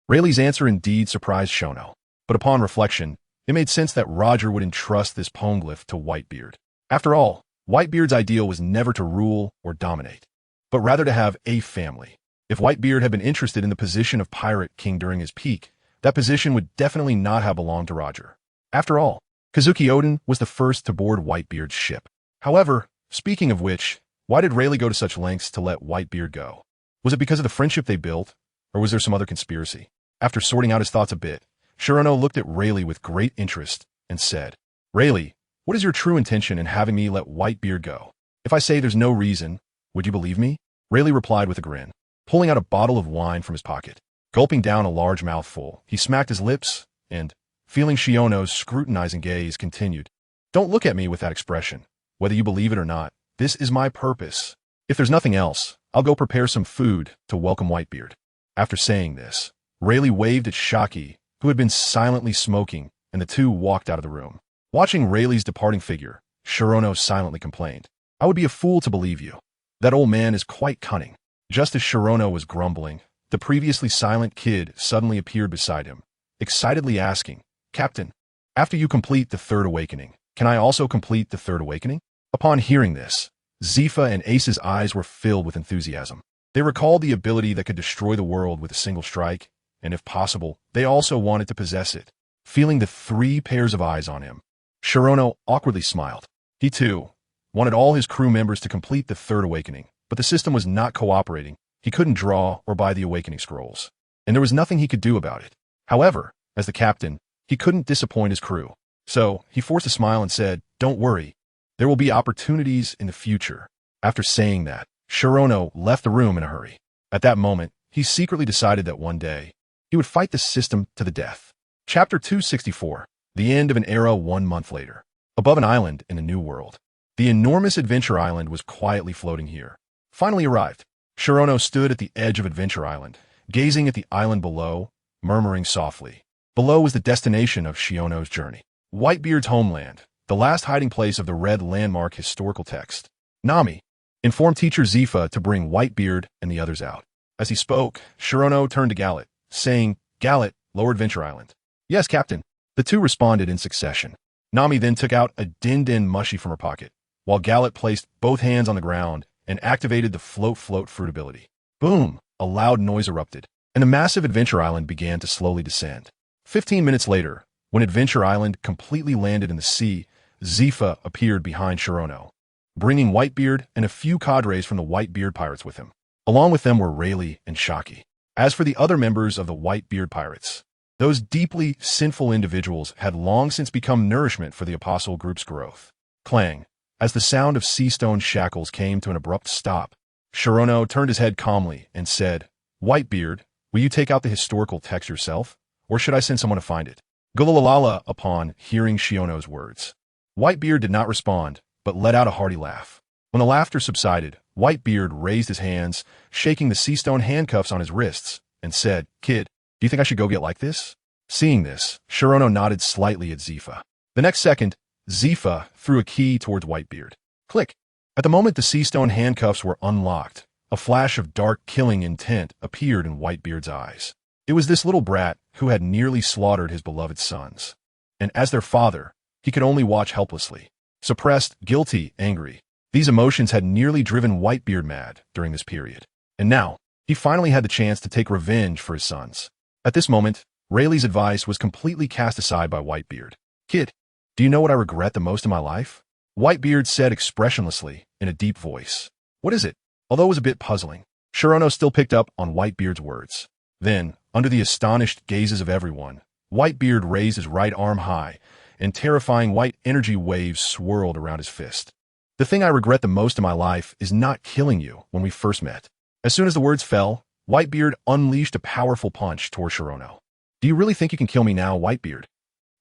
Rayleigh's answer indeed surprised Shono, but upon reflection, it made sense that Roger would entrust this poneglyph to Whitebeard. After all, Whitebeard's ideal was never to rule or dominate, but rather to have a family. If Whitebeard had been interested in the position of Pirate King during his peak, that position would definitely not have belonged to Roger. After all, Kazuki Oden was the first to board Whitebeard's ship. However, speaking of which, why did Rayleigh go to such lengths to let Whitebeard go? Was it because of the friendship they built, or was there some other conspiracy? After sorting out his thoughts a bit, Shirono looked at Rayleigh with great interest and said, Rayleigh, what is your true intention in having me let Whitebeard go? If I say there's no reason, would you believe me? Rayleigh replied with a grin, pulling out a bottle of wine from his pocket. Gulping down a large mouthful, he smacked his lips and, feeling Shiono's scrutinizing gaze, continued, Don't look at me with that expression. Whether you believe it or not, this is my purpose. If there's nothing else, I'll go prepare some food to welcome Whitebeard. After saying this, Rayleigh waved at Shaki, who had been silently smoking, and the two walked out of the room. Watching Rayleigh's departing figure, Shirono silently complained, I would be a fool to believe you. That old man is quite cunning. Just as Shirono was grumbling, the previously silent kid suddenly appeared beside him, excitedly asking, Captain, after you complete the third awakening, can I also complete the third awakening? Upon hearing this, Zifa and Ace's eyes were filled with enthusiasm. They recalled the ability that could destroy the world with a single strike, and if possible, they also wanted to possess it. Feeling the 3 pairs of eyes on him, Shirono awkwardly smiled. He, too, wanted all his crew members to complete the third awakening, but the system was not cooperating. He couldn't draw or buy the awakening scrolls, and there was nothing he could do about it. However, as the captain, he couldn't disappoint his crew. So, he forced a smile and said, Don't worry, there will be opportunities in the future. After saying that, Shirono left the room in a hurry. At that moment, he secretly decided that one day, he would fight the system to the death. Chapter 264, The End of an Era 1 month later. Above an island in a new world. The enormous Adventure Island was quietly floating here. Finally arrived, Shirono stood at the edge of Adventure Island, gazing at the island below, murmuring softly. Below was the destination of Shiono's journey. Whitebeard's homeland, the last hiding place of the red landmark historical text. Nami informed teacher Zifa to bring Whitebeard and the others out. As he spoke, Shirono turned to Gallet, saying, Gallet, Lower Adventure Island. Yes, Captain. The two responded in succession. Nami then took out a din-din mushie from her pocket, while Gallet placed both hands on the ground and activated the float fruit ability. Boom! A loud noise erupted, and the massive Adventure Island began to slowly descend. 15 minutes later, when Adventure Island completely landed in the sea, Zifa appeared behind Shirono, bringing Whitebeard and a few cadres from the Whitebeard Pirates with him. Along with them were Rayleigh and Shaki. As for the other members of the Whitebeard Pirates, those deeply sinful individuals had long since become nourishment for the Apostle Group's growth. Clang! As the sound of sea stone shackles came to an abrupt stop, Shirono turned his head calmly and said, Whitebeard, will you take out the historical text yourself, or should I send someone to find it? Gulalala upon hearing Shiono's words. Whitebeard did not respond, but let out a hearty laugh. When the laughter subsided, Whitebeard raised his hands, shaking the sea stone handcuffs on his wrists, and said, Kid, do you think I should go get like this? Seeing this, Shirono nodded slightly at Zifa. The next second, Zifa threw a key towards Whitebeard. Click! At the moment the sea stone handcuffs were unlocked, a flash of dark killing intent appeared in Whitebeard's eyes. It was this little brat who had nearly slaughtered his beloved sons. And as their father, he could only watch helplessly. Suppressed, guilty, angry. These emotions had nearly driven Whitebeard mad during this period. And now, he finally had the chance to take revenge for his sons. At this moment, Rayleigh's advice was completely cast aside by Whitebeard. Kid, do you know what I regret the most in my life? Whitebeard said expressionlessly, in a deep voice. What is it? Although it was a bit puzzling, Shirono still picked up on Whitebeard's words. Then, under the astonished gazes of everyone, Whitebeard raised his right arm high, and terrifying white energy waves swirled around his fist. The thing I regret the most in my life is not killing you when we first met. As soon as the words fell, Whitebeard unleashed a powerful punch toward Shirono. Do you really think you can kill me now, Whitebeard?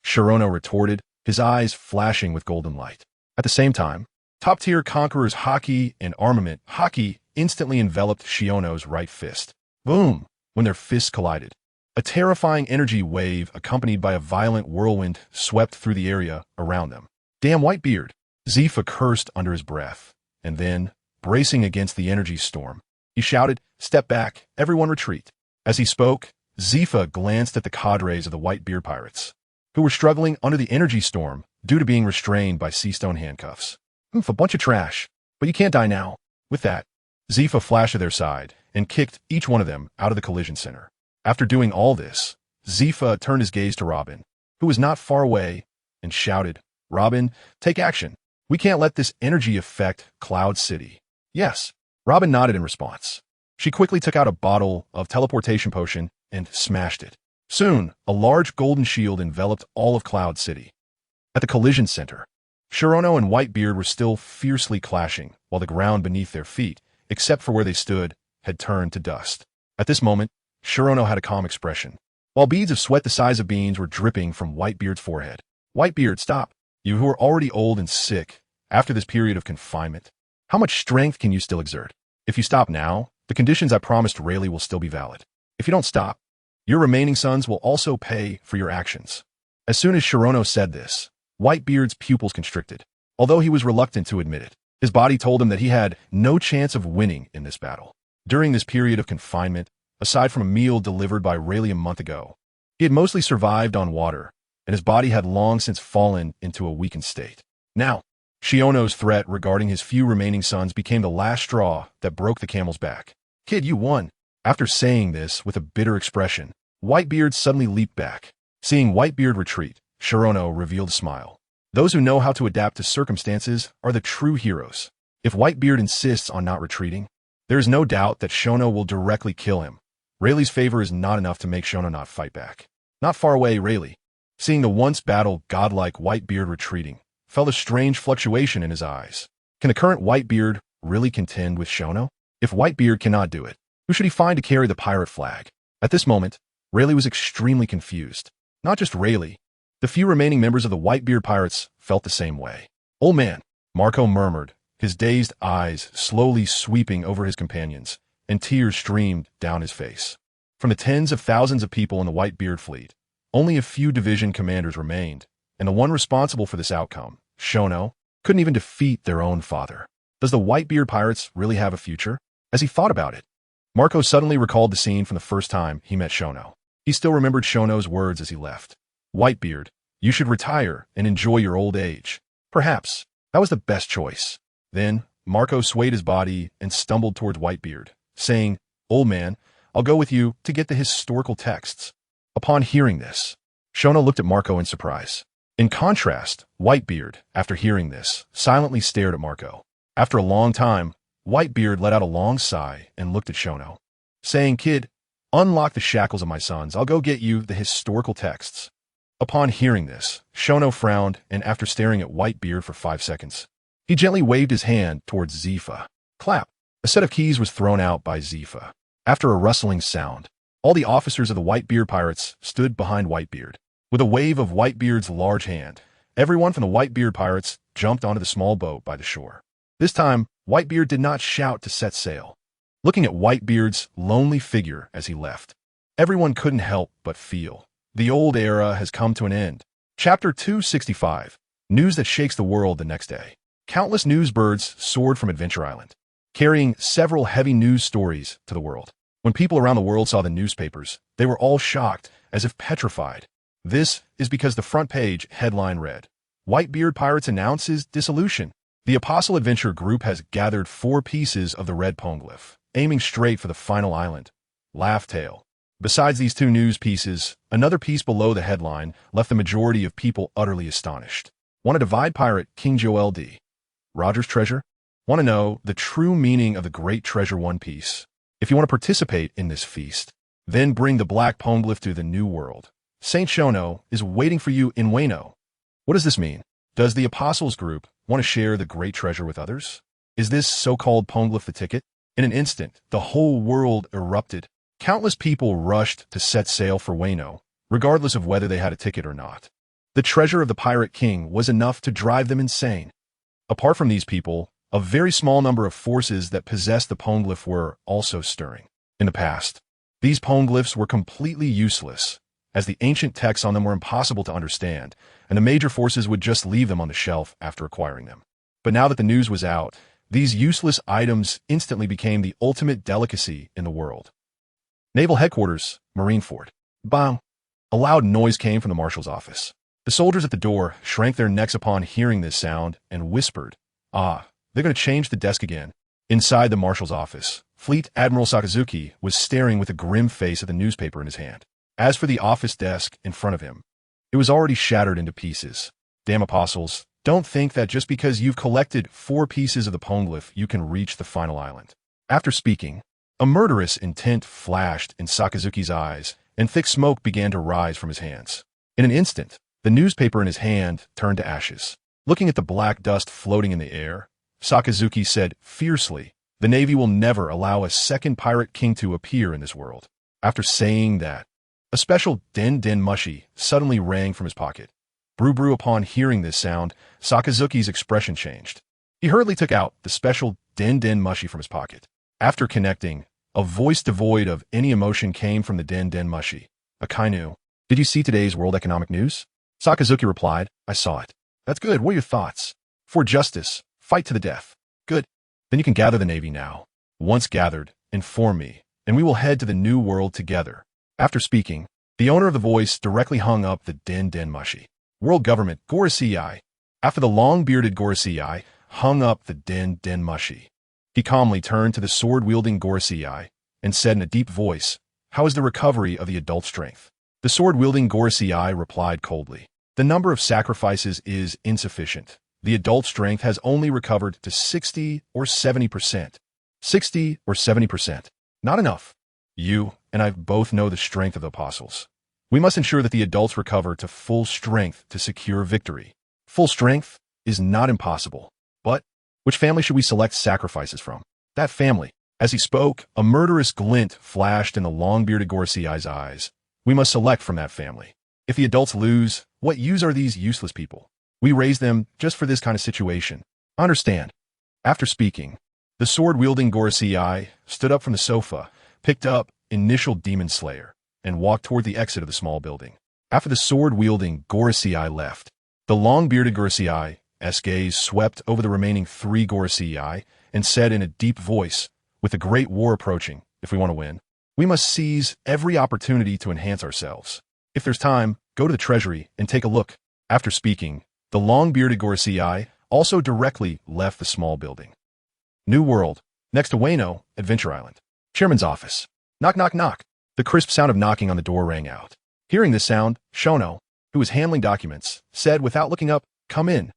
Shirono retorted, his eyes flashing with golden light. At the same time, top-tier conquerors Haki and Armament Haki instantly enveloped Shiono's right fist. Boom! When their fists collided, a terrifying energy wave accompanied by a violent whirlwind swept through the area around them. Damn, Whitebeard! Zifa cursed under his breath, and then, bracing against the energy storm, he shouted, "Step back, everyone retreat." As he spoke, Zifa glanced at the cadres of the white beard pirates, who were struggling under the energy storm due to being restrained by sea stone handcuffs. A bunch of trash, but you can't die now. With that, Zifa flashed to their side and kicked each one of them out of the collision center. After doing all this, Zifa turned his gaze to Robin, who was not far away, and shouted, "Robin, take action. We can't let this energy affect Cloud City." "Yes." Robin nodded in response. She quickly took out a bottle of teleportation potion and smashed it. Soon, a large golden shield enveloped all of Cloud City. At the collision center, Shirono and Whitebeard were still fiercely clashing, while the ground beneath their feet, except for where they stood, had turned to dust. At this moment, Shirono had a calm expression, while beads of sweat the size of beans were dripping from Whitebeard's forehead. "Whitebeard, stop. You who are already old and sick, after this period of confinement, how much strength can you still exert? If you stop now, the conditions I promised Rayleigh will still be valid. If you don't stop, your remaining sons will also pay for your actions." As soon as Shirono said this, Whitebeard's pupils constricted. Although he was reluctant to admit it, his body told him that he had no chance of winning in this battle. During this period of confinement, aside from a meal delivered by Rayleigh a month ago, he had mostly survived on water, and his body had long since fallen into a weakened state. Now, Shiono's threat regarding his few remaining sons became the last straw that broke the camel's back. "Kid, you won." After saying this with a bitter expression, Whitebeard suddenly leaped back. Seeing Whitebeard retreat, Shirono revealed a smile. Those who know how to adapt to circumstances are the true heroes. If Whitebeard insists on not retreating, there is no doubt that Shono will directly kill him. Rayleigh's favor is not enough to make Shono not fight back. Not far away, Rayleigh, seeing the once battle godlike Whitebeard retreating, felt a strange fluctuation in his eyes. Can the current Whitebeard really contend with Shono? If Whitebeard cannot do it, who should he find to carry the pirate flag? At this moment, Rayleigh was extremely confused. Not just Rayleigh. The few remaining members of the Whitebeard pirates felt the same way. "Old man," Marco murmured, his dazed eyes slowly sweeping over his companions, and tears streamed down his face. From the tens of thousands of people in the Whitebeard fleet, only a few division commanders remained, and the one responsible for this outcome, Shono, couldn't even defeat their own father. Does the Whitebeard pirates really have a future? As he thought about it, Marco suddenly recalled the scene from the first time he met Shono. He still remembered Shono's words as he left. "Whitebeard, you should retire and enjoy your old age." Perhaps that was the best choice. Then Marco swayed his body and stumbled towards Whitebeard, saying, "Old man, I'll go with you to get the historical texts." Upon hearing this, Shono looked at Marco in surprise. In contrast, Whitebeard, after hearing this, silently stared at Marco. After a long time, Whitebeard let out a long sigh and looked at Shono, saying, "Kid, unlock the shackles of my sons. I'll go get you the historical texts." Upon hearing this, Shono frowned, and after staring at Whitebeard for 5 seconds, he gently waved his hand towards Zifa. Clap! A set of keys was thrown out by Zifa. After a rustling sound, all the officers of the Whitebeard pirates stood behind Whitebeard. With a wave of Whitebeard's large hand, everyone from the Whitebeard pirates jumped onto the small boat by the shore. This time, Whitebeard did not shout to set sail. Looking at Whitebeard's lonely figure as he left, everyone couldn't help but feel the old era has come to an end. Chapter 265. News that shakes the world the next day. Countless newsbirds soared from Adventure Island, carrying several heavy news stories to the world. When people around the world saw the newspapers, they were all shocked, as if petrified. This is because the front page headline read, "Whitebeard Pirates announces dissolution." The Apostle Adventure Group has gathered 4 pieces of the red poneglyph, aiming straight for the final island, Laugh Tale. Besides these 2 news pieces, another piece below the headline left the majority of people utterly astonished. Want to divide pirate King Joel D. Roger's treasure? Want to know the true meaning of the great treasure One Piece? If you want to participate in this feast, then bring the black poneglyph to the new world. Saint Shono is waiting for you in Wano. What does this mean? Does the Apostles Group want to share the great treasure with others? Is this so-called poneglyph the ticket? In an instant, the whole world erupted. Countless people rushed to set sail for Wano, regardless of whether they had a ticket or not. The treasure of the Pirate King was enough to drive them insane. Apart from these people, a very small number of forces that possessed the poneglyph were also stirring. In the past, these poneglyphs were completely useless, as the ancient texts on them were impossible to understand, and the major forces would just leave them on the shelf after acquiring them. But now that the news was out, these useless items instantly became the ultimate delicacy in the world. Naval Headquarters, Marineford. Bang! A loud noise came from the marshal's office. The soldiers at the door shrank their necks upon hearing this sound and whispered, "Ah, they're going to change the desk again." Inside the marshal's office, Fleet Admiral Sakazuki was staring with a grim face at the newspaper in his hand. As for the office desk in front of him, it was already shattered into pieces. Damn apostles, don't think that just because you've collected 4 pieces of the poneglyph you can reach the final island. After speaking, a murderous intent flashed in Sakazuki's eyes, and thick smoke began to rise from his hands. In an instant, the newspaper in his hand turned to ashes. Looking at the black dust floating in the air, Sakazuki said fiercely, "The Navy will never allow a second pirate king to appear in this world." After saying that, a special den den mushi suddenly rang from his pocket. Brew brew. Upon hearing this sound, Sakazuki's expression changed. He hurriedly took out the special den den mushi from his pocket. After connecting, a voice devoid of any emotion came from the den den mushi. "Akainu, did you see today's world economic news?" Sakazuki replied, "I saw it." "That's good. What are your thoughts?" "For justice, fight to the death." "Good. Then you can gather the Navy now. Once gathered, inform me, and we will head to the new world together." After speaking, the owner of the voice directly hung up the den den mushi. World Government, Gorosei. After the long-bearded Gorosei hung up the den den mushi, he calmly turned to the sword-wielding Gorosei and said in a deep voice, "How is the recovery of the adult strength?" The sword-wielding Gorosei replied coldly, "The number of sacrifices is insufficient. The adult strength has only recovered to 60 or 70%. 60 or 70%. Not enough. You and I both know the strength of the apostles. We must ensure that the adults recover to full strength to secure victory. Full strength is not impossible. But which family should we select sacrifices from?" "That family." As he spoke, a murderous glint flashed in the long-bearded Gorosei's eyes. "We must select from that family. If the adults lose, what use are these useless people? We raise them just for this kind of situation. Understand?" After speaking, the sword-wielding Gorosei stood up from the sofa, picked up Initial Demon Slayer, and walked toward the exit of the small building. After the sword-wielding Gorosei left, the long-bearded Gorosei's gaze swept over the remaining 3 Gorosei and said in a deep voice, "With the great war approaching, if we want to win, we must seize every opportunity to enhance ourselves. If there's time, go to the treasury and take a look." After speaking, the long-bearded Gorosei also directly left the small building. New World, next to Wano, Adventure Island. Chairman's office. Knock, knock, knock. The crisp sound of knocking on the door rang out. Hearing this sound, Shono, who was handling documents, said without looking up, "Come in."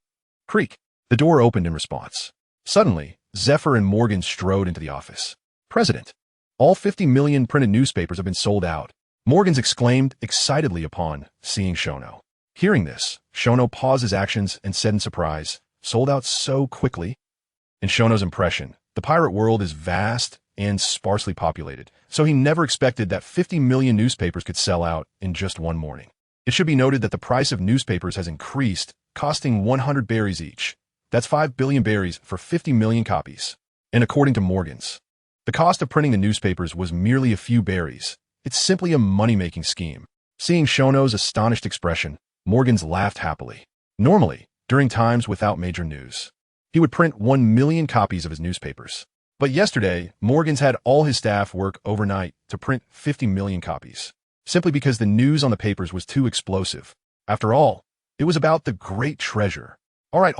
Creak. The door opened in response. Suddenly, Zephyr and Morgan strode into the office. "President, all 50 million printed newspapers have been sold out." Morgan's exclaimed excitedly upon seeing Shono. Hearing this, Shono paused his actions and said in surprise, "Sold out so quickly?" In Shono's impression, the pirate world is vast and sparsely populated, so he never expected that 50 million newspapers could sell out in just one morning. It should be noted that the price of newspapers has increased, costing 100 berries each. That's 5 billion berries for 50 million copies. And according to Morgan's, the cost of printing the newspapers was merely a few berries. It's simply a money-making scheme. Seeing Shono's astonished expression, Morgan's laughed happily. Normally, during times without major news, he would print 1 million copies of his newspapers. But yesterday, Morgan's had all his staff work overnight to print 50 million copies, simply because the news on the papers was too explosive. After all, it was about the great treasure. All right.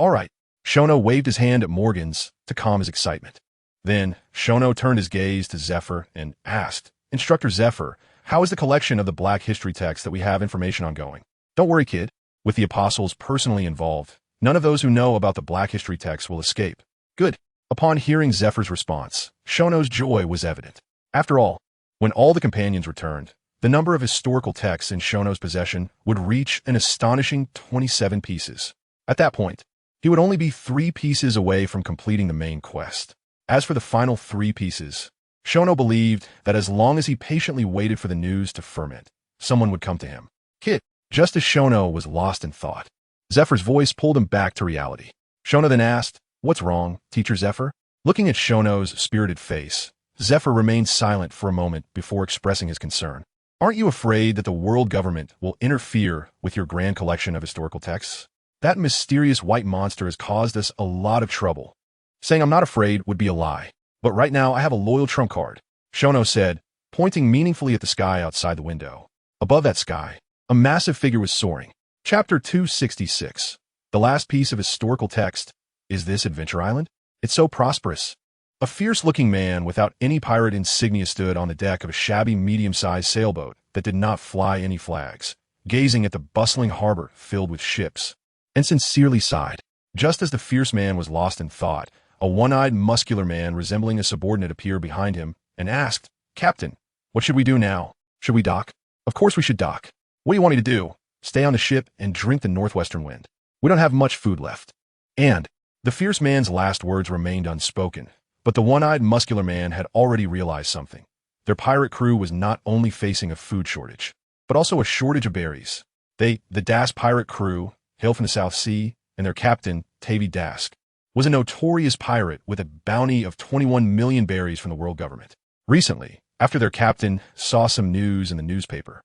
Shono waved his hand at Morgan's to calm his excitement. Then, Shono turned his gaze to Zephyr and asked, "Instructor Zephyr, how is the collection of the Black History text that we have information on going?" "Don't worry, kid. With the apostles personally involved, none of those who know about the Black History text will escape." "Good." Upon hearing Zephyr's response, Shono's joy was evident. After all, when all the companions returned, the number of historical texts in Shono's possession would reach an astonishing 27 pieces. At that point, he would only be 3 pieces away from completing the main quest. As for the final 3 pieces, Shono believed that as long as he patiently waited for the news to ferment, someone would come to him. "Kid." Just as Shono was lost in thought, Zephyr's voice pulled him back to reality. Shono then asked, "What's wrong, Teacher Zephyr?" Looking at Shono's spirited face, Zephyr remained silent for a moment before expressing his concern. "Aren't you afraid that the world government will interfere with your grand collection of historical texts?" That mysterious white monster has caused us a lot of trouble. Saying I'm not afraid would be a lie. But right now I have a loyal trump card, Shono said, pointing meaningfully at the sky outside the window. Above that sky, a massive figure was soaring. Chapter 266. The last piece of historical text. Is this Adventure Island? It's so prosperous. A fierce-looking man without any pirate insignia stood on the deck of a shabby medium-sized sailboat that did not fly any flags, gazing at the bustling harbor filled with ships, and sincerely sighed. Just as the fierce man was lost in thought, a one-eyed, muscular man resembling a subordinate appeared behind him and asked, "Captain, what should we do now? Should we dock?" "Of course we should dock. What do you want me to do? Stay on the ship and drink the northwestern wind? We don't have much food left." And the fierce man's last words remained unspoken, but the one-eyed, muscular man had already realized something. Their pirate crew was not only facing a food shortage, but also a shortage of berries. The Dask pirate crew, hail from the South Sea, and their captain, Tavy Dask, was a notorious pirate with a bounty of 21 million berries from the world government. Recently, after their captain saw some news in the newspaper,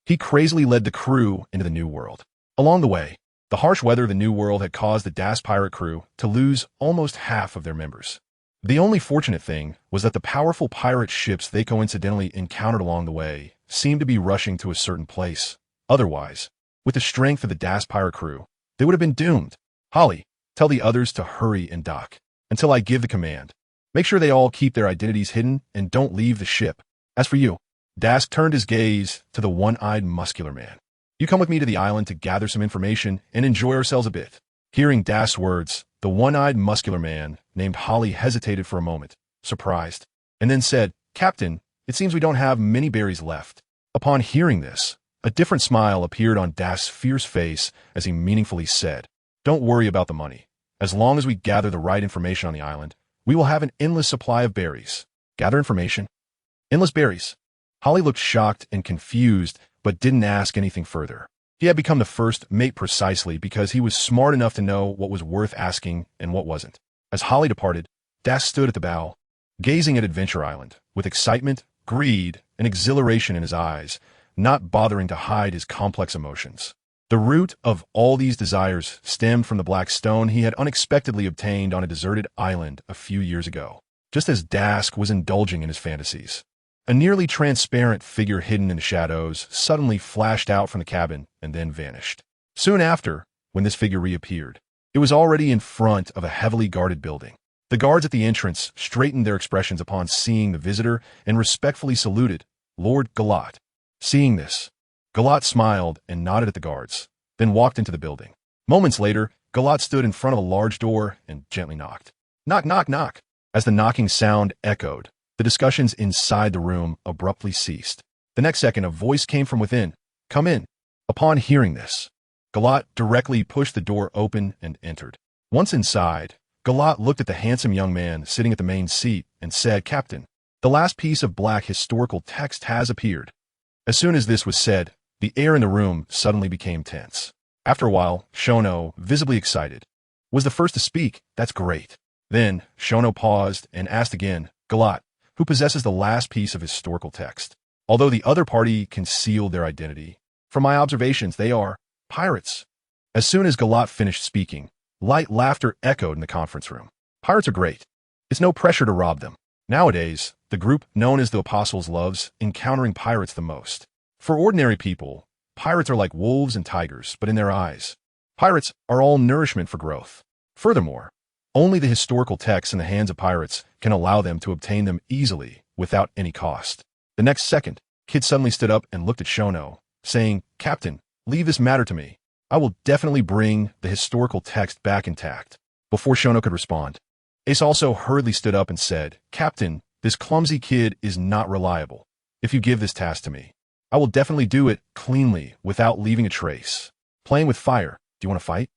he crazily led the crew into the New World. Along the way, the harsh weather of the New World had caused the Dask pirate crew to lose almost half of their members. The only fortunate thing was that the powerful pirate ships they coincidentally encountered along the way seemed to be rushing to a certain place. Otherwise, with the strength of the Dask pirate crew, they would have been doomed. "Holly, tell the others to hurry and dock until I give the command. Make sure they all keep their identities hidden and don't leave the ship. As for you," Dask turned his gaze to the one-eyed muscular man. "You come with me to the island to gather some information and enjoy ourselves a bit." Hearing Dask's words, the one-eyed muscular man named Holly hesitated for a moment, surprised, and then said, "Captain, it seems we don't have many berries left." Upon hearing this, a different smile appeared on Dask's fierce face as he meaningfully said, "Don't worry about the money. As long as we gather the right information on the island, we will have an endless supply of berries." "Gather information? Endless berries?" Holly looked shocked and confused, but didn't ask anything further. He had become the first mate precisely because he was smart enough to know what was worth asking and what wasn't. As Holly departed, Dask stood at the bow, gazing at Adventure Island, with excitement, greed, and exhilaration in his eyes, not bothering to hide his complex emotions. The root of all these desires stemmed from the black stone he had unexpectedly obtained on a deserted island a few years ago, just as Dask was indulging in his fantasies. A nearly transparent figure hidden in the shadows suddenly flashed out from the cabin and then vanished. Soon after, when this figure reappeared, it was already in front of a heavily guarded building. The guards at the entrance straightened their expressions upon seeing the visitor and respectfully saluted Lord Galat. Seeing this, Galat smiled and nodded at the guards, then walked into the building. Moments later, Galat stood in front of a large door and gently knocked. "Knock, knock, knock." As the knocking sound echoed, the discussions inside the room abruptly ceased. The next second, a voice came from within. "Come in." Upon hearing this, Galat directly pushed the door open and entered. Once inside, Galat looked at the handsome young man sitting at the main seat and said, "Captain, the last piece of black historical text has appeared." As soon as this was said, the air in the room suddenly became tense. After a while, Shono, visibly excited, was the first to speak. "That's great." Then, Shono paused and asked again, "Galat, who possesses the last piece of historical text?" Although the other party concealed their identity, from my observations, they are pirates. As soon as Galat finished speaking, light laughter echoed in the conference room. "Pirates are great. It's no pressure to rob them." Nowadays, the group known as the Apostles loves encountering pirates the most. For ordinary people, pirates are like wolves and tigers, but in their eyes, pirates are all nourishment for growth. Furthermore, only the historical texts in the hands of pirates can allow them to obtain them easily without any cost. The next second, Kid suddenly stood up and looked at Shono, saying, "Captain, leave this matter to me. I will definitely bring the historical text back intact." Before Shono could respond, Ace also hurriedly stood up and said, "Captain, this clumsy kid is not reliable. If you give this task to me, I will definitely do it cleanly without leaving a trace." Playing with fire. "Do you want to fight?"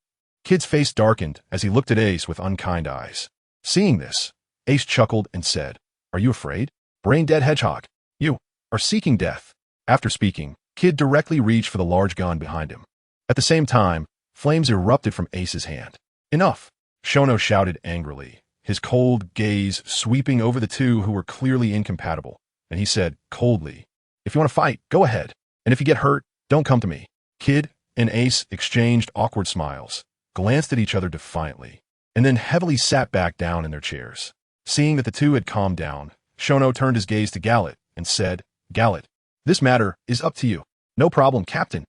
Kid's face darkened as he looked at Ace with unkind eyes. Seeing this, Ace chuckled and said, "Are you afraid? Brain-dead hedgehog. You are seeking death." After speaking, Kid directly reached for the large gun behind him. At the same time, flames erupted from Ace's hand. "Enough!" Shono shouted angrily, his cold gaze sweeping over the two who were clearly incompatible, and he said coldly, "If you want to fight, go ahead, and if you get hurt, don't come to me." Kid and Ace exchanged awkward smiles, glanced at each other defiantly, and then heavily sat back down in their chairs. Seeing that the two had calmed down, Shono turned his gaze to Gallet and said, "Gallet, this matter is up to you." "No problem, Captain."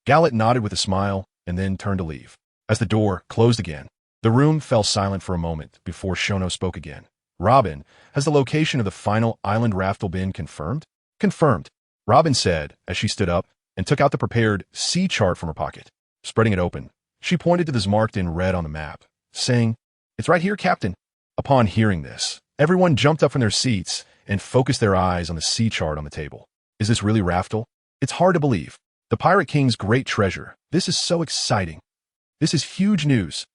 Gallet nodded with a smile and then turned to leave. As the door closed again, the room fell silent for a moment before Shono spoke again. "Robin, has the location of the final island raftel been confirmed?" "Confirmed," Robin said as she stood up and took out the prepared sea chart from her pocket. Spreading it open, she pointed to this marked in red on the map, saying, "It's right here, Captain." Upon hearing this, everyone jumped up from their seats and focused their eyes on the sea chart on the table. Is this really Raftel? It's hard to believe. The Pirate King's great treasure. This is so exciting. This is huge news.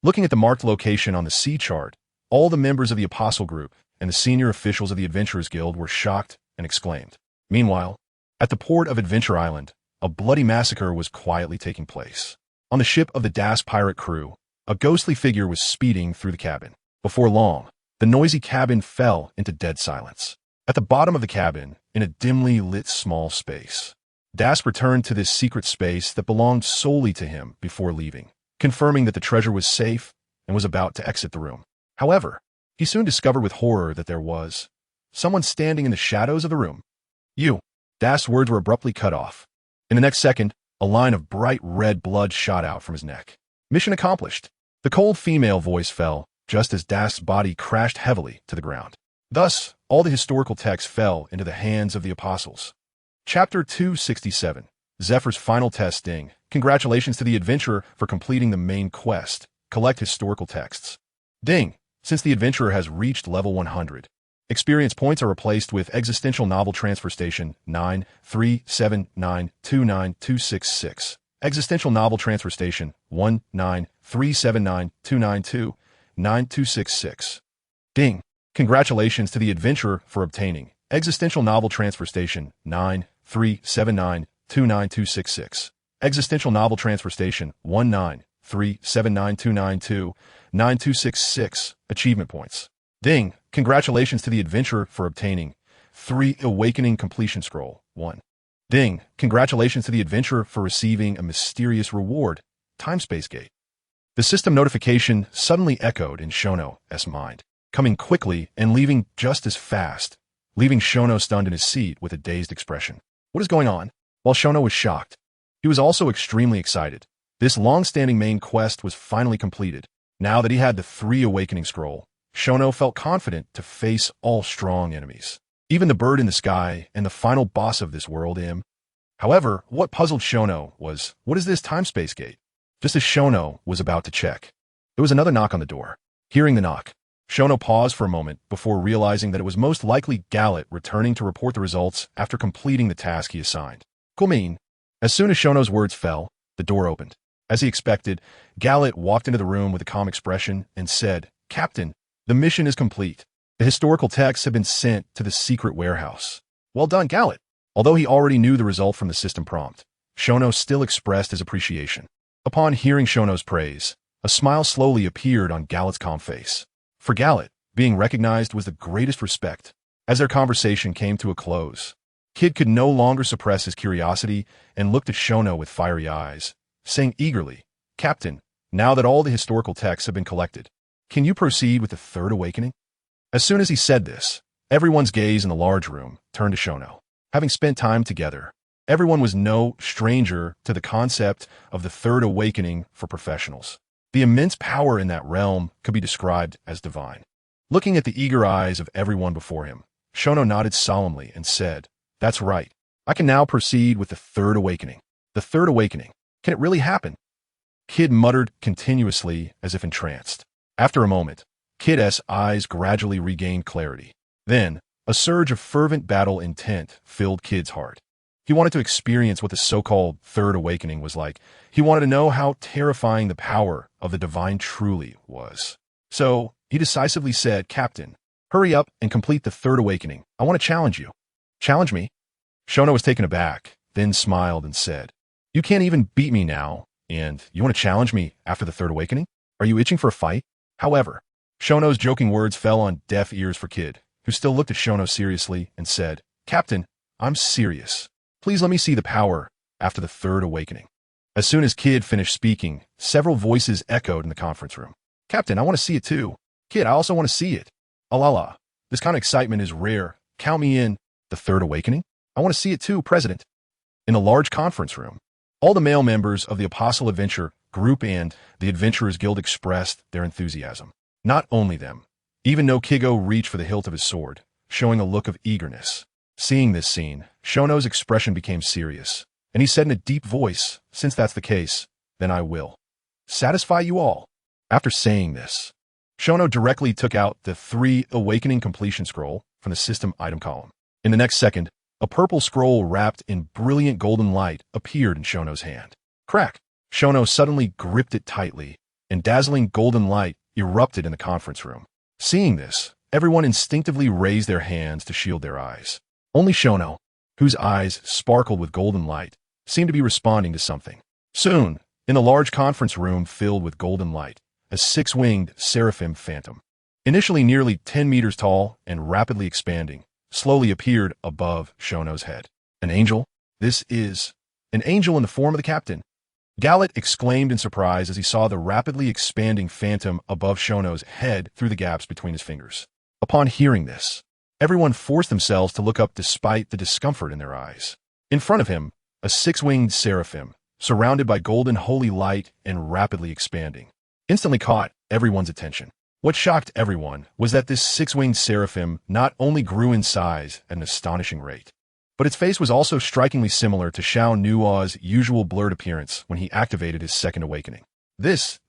Looking at the marked location on the sea chart, all the members of the Apostle Group and the senior officials of the Adventurers Guild were shocked and exclaimed. Meanwhile, at the port of Adventure Island, a bloody massacre was quietly taking place. On the ship of the Das pirate crew, a ghostly figure was speeding through the cabin. Before long, the noisy cabin fell into dead silence. At the bottom of the cabin, in a dimly lit small space, Das returned to this secret space that belonged solely to him before leaving, confirming that the treasure was safe and was about to exit the room. However, he soon discovered with horror that there was someone standing in the shadows of the room. "You." Das' words were abruptly cut off. In the next second, a line of bright red blood shot out from his neck. "Mission accomplished." The cold female voice fell just as Das' body crashed heavily to the ground. Thus, all the historical texts fell into the hands of the apostles. Chapter 267, Zephyr's Final Testing. Congratulations to the adventurer for completing the main quest. Collect historical texts. Ding! Since the adventurer has reached level 100, experience points are replaced with Existential Novel Transfer Station 937929266. Existential Novel Transfer Station 19379292966. Ding! Congratulations to the adventurer for obtaining Existential Novel Transfer Station 937929266. Existential Novel Transfer Station 1937929299266. Achievement points. Ding! Congratulations to the adventurer for obtaining 3 Awakening Completion Scroll 1. Ding! Congratulations to the adventurer for receiving a mysterious reward, Time-Space Gate. The system notification suddenly echoed in Shono's mind, coming quickly and leaving just as fast, leaving Shono stunned in his seat with a dazed expression. What is going on? While Shono was shocked, he was also extremely excited. This long-standing main quest was finally completed. Now that he had the 3 Awakening Scroll, Shono felt confident to face all strong enemies, even the bird in the sky and the final boss of this world, him. However, what puzzled Shono was, what is this Time-Space Gate? Just as Shono was about to check, there was another knock on the door. Hearing the knock, Shono paused for a moment before realizing that it was most likely Gallet returning to report the results after completing the task he assigned. Kumin. As soon as Shono's words fell, the door opened. As he expected, Gallet walked into the room with a calm expression and said, "Captain, the mission is complete. The historical texts have been sent to the secret warehouse." "Well done, Gallet." Although he already knew the result from the system prompt, Shono still expressed his appreciation. Upon hearing Shono's praise, a smile slowly appeared on Gallet's calm face. For Gallet, being recognized was the greatest respect. As their conversation came to a close, Kid could no longer suppress his curiosity and looked at Shono with fiery eyes, saying eagerly, "Captain, now that all the historical texts have been collected, can you proceed with the 3rd Awakening?" As soon as he said this, everyone's gaze in the large room turned to Shono. Having spent time together, everyone was no stranger to the concept of the 3rd Awakening for professionals. The immense power in that realm could be described as divine. Looking at the eager eyes of everyone before him, Shono nodded solemnly and said, "That's right. I can now proceed with the 3rd Awakening." The 3rd Awakening. Can it really happen? Kid muttered continuously as if entranced. After a moment, Kid's eyes gradually regained clarity. Then, a surge of fervent battle intent filled Kid's heart. He wanted to experience what the so-called 3rd Awakening was like. He wanted to know how terrifying the power of the divine truly was. So, he decisively said, "Captain, hurry up and complete the 3rd Awakening. I want to challenge you." "Challenge me?" Shono was taken aback, then smiled and said, "You can't even beat me now, and you want to challenge me after the 3rd Awakening? Are you itching for a fight?" However, Shono's joking words fell on deaf ears for Kid, who still looked at Shono seriously and said, "Captain, I'm serious. Please let me see the power after the 3rd Awakening." As soon as Kid finished speaking, several voices echoed in the conference room. Captain, I want to see it too. Kid, I also want to see it. Alala. This kind of excitement is rare. Count me in. The Third Awakening? I want to see it too, President. In a large conference room, all the male members of the Apostle Adventure Group and the Adventurers Guild expressed their enthusiasm. Not only them. Even though Kigo reached for the hilt of his sword, showing a look of eagerness. Seeing this scene, Shono's expression became serious, and he said in a deep voice, since that's the case, then I will satisfy you all. After saying this, Shono directly took out the 3 Awakening Completion Scroll from the system item column. In the next second, a purple scroll wrapped in brilliant golden light appeared in Shono's hand. Crack! Shono suddenly gripped it tightly, and dazzling golden light erupted in the conference room. Seeing this, everyone instinctively raised their hands to shield their eyes. Only Shono, whose eyes sparkled with golden light, seemed to be responding to something. Soon, in the large conference room filled with golden light, a 6-winged seraphim phantom, initially nearly 10 meters tall and rapidly expanding, slowly appeared above Shono's head. An angel? This is an angel in the form of the captain. Gallet exclaimed in surprise as he saw the rapidly expanding phantom above Shono's head through the gaps between his fingers. Upon hearing this, everyone forced themselves to look up despite the discomfort in their eyes. In front of him, a 6-winged seraphim, surrounded by golden holy light and rapidly expanding, instantly caught everyone's attention. What shocked everyone was that this 6-winged seraphim not only grew in size at an astonishing rate, but its face was also strikingly similar to Xiao Nuothe's usual blurred appearance when he activated his second awakening. This.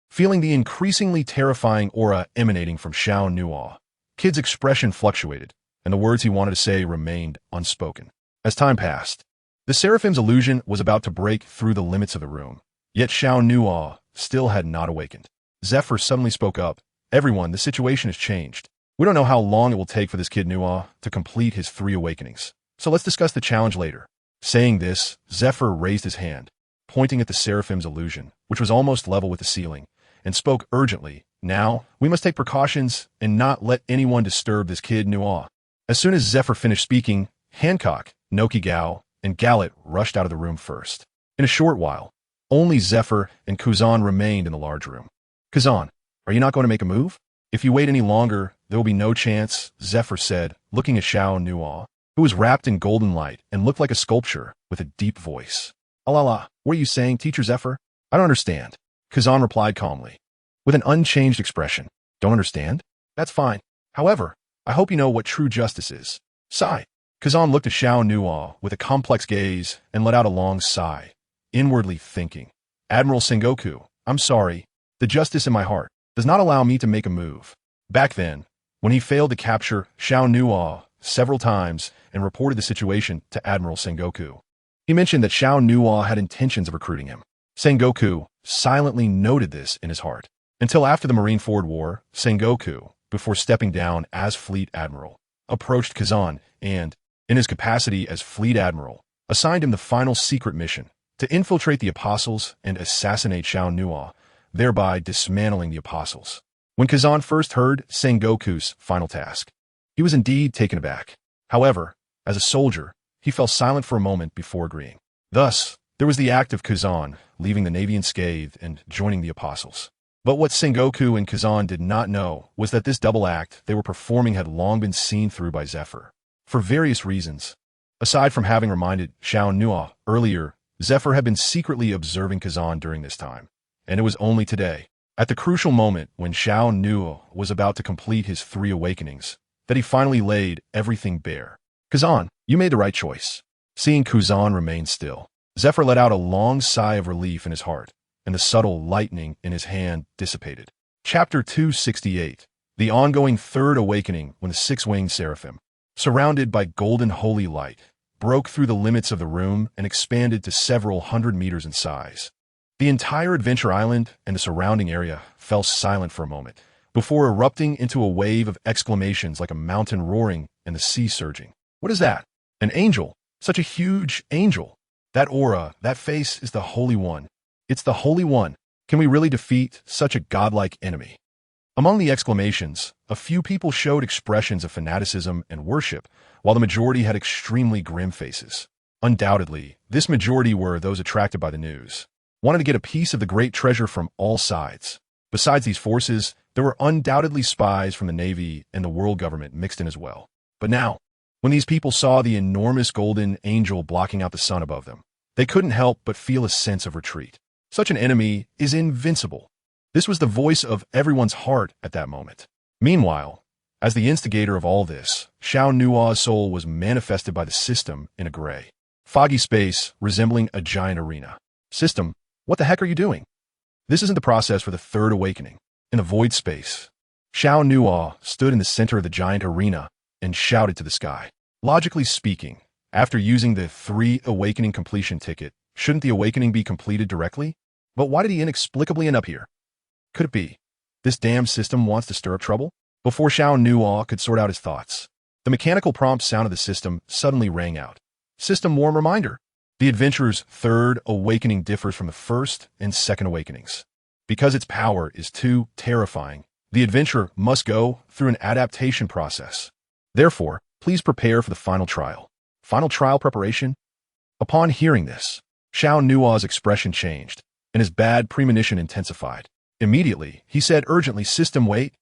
Feeling the increasingly terrifying aura emanating from Xiao Nuothe, Kid's expression fluctuated, and the words he wanted to say remained unspoken. As time passed, the seraphim's illusion was about to break through the limits of the room, yet Xiao Nuothe still had not awakened. Zephyr suddenly spoke up. Everyone, the situation has changed. We don't know how long it will take for this kid Nuothe to complete his 3 awakenings, so let's discuss the challenge later. Saying this, Zephyr raised his hand, pointing at the seraphim's illusion, which was almost level with the ceiling, and spoke urgently. Now, we must take precautions and not let anyone disturb this kid Nuothe. As soon as Zephyr finished speaking, Hancock, Nokigao, and Gallet rushed out of the room first. In a short while, only Zephyr and Kuzan remained in the large room. Kuzan, are you not going to make a move? If you wait any longer, there will be no chance, Zephyr said, looking at Xiao Nuothe, who was wrapped in golden light and looked like a sculpture with a deep voice. Alala, what are you saying, Teacher Zephyr? I don't understand. Kuzan replied calmly, with an unchanged expression. Don't understand? That's fine. However, I hope you know what true justice is. Sigh. Kuzan looked at Xiao Nuothe with a complex gaze and let out a long sigh, inwardly thinking, Admiral Sengoku, I'm sorry. The justice in my heart does not allow me to make a move. Back then, when he failed to capture Xiao Nuothe several times and reported the situation to Admiral Sengoku, he mentioned that Xiao Nuothe had intentions of recruiting him. Sengoku silently noted this in his heart. Until after the Marineford War, Sengoku, before stepping down as Fleet Admiral, approached Kazan and, in his capacity as Fleet Admiral, assigned him the final secret mission to infiltrate the Apostles and assassinate Xiao Nuothe, thereby dismantling the Apostles. When Kazan first heard Sengoku's final task, he was indeed taken aback. However, as a soldier, he fell silent for a moment before agreeing. Thus, there was the act of Kazan leaving the Navy unscathed and joining the Apostles. But what Sengoku and Kazan did not know was that this double act they were performing had long been seen through by Zephyr. For various reasons. Aside from having reminded Xiao Nuothe earlier, Zephyr had been secretly observing Kazan during this time. And it was only today, at the crucial moment when Xiao Nuothe was about to complete his 3 awakenings, that he finally laid everything bare. Kazan, you made the right choice. Seeing Kazan remain still, Zephyr let out a long sigh of relief in his heart, and the subtle lightning in his hand dissipated. Chapter 268. The ongoing 3rd awakening when the 6-winged seraphim, surrounded by golden holy light, broke through the limits of the room and expanded to several hundred meters in size. The entire Adventure Island and the surrounding area fell silent for a moment, before erupting into a wave of exclamations like a mountain roaring and the sea surging. What is that? An angel! Such a huge angel! That aura, that face is the Holy One. It's the Holy One. Can we really defeat such a godlike enemy? Among the exclamations, a few people showed expressions of fanaticism and worship, while the majority had extremely grim faces. Undoubtedly, this majority were those attracted by the news, wanted to get a piece of the great treasure from all sides. Besides these forces, there were undoubtedly spies from the Navy and the world government mixed in as well. But now, when these people saw the enormous golden angel blocking out the sun above them, they couldn't help but feel a sense of retreat. Such an enemy is invincible. This was the voice of everyone's heart at that moment. Meanwhile, as the instigator of all this, Xiao Nuo's soul was manifested by the system in a gray, foggy space resembling a giant arena. System, what the heck are you doing? This isn't the process for the third awakening. In the void space, Xiao Nuo stood in the center of the giant arena and shouted to the sky. Logically speaking, after using the 3 awakening completion ticket, shouldn't the awakening be completed directly? But why did he inexplicably end up here? Could it be this damn system wants to stir up trouble? Before Xiao Nuo could sort out his thoughts, the mechanical prompt sound of the system suddenly rang out. System warm reminder. The adventurer's third awakening differs from the first and second awakenings. Because its power is too terrifying, the adventurer must go through an adaptation process. Therefore, please prepare for the final trial. Final trial preparation? Upon hearing this, Xiao Nuo's expression changed, and his bad premonition intensified. Immediately, he said urgently, System, wait.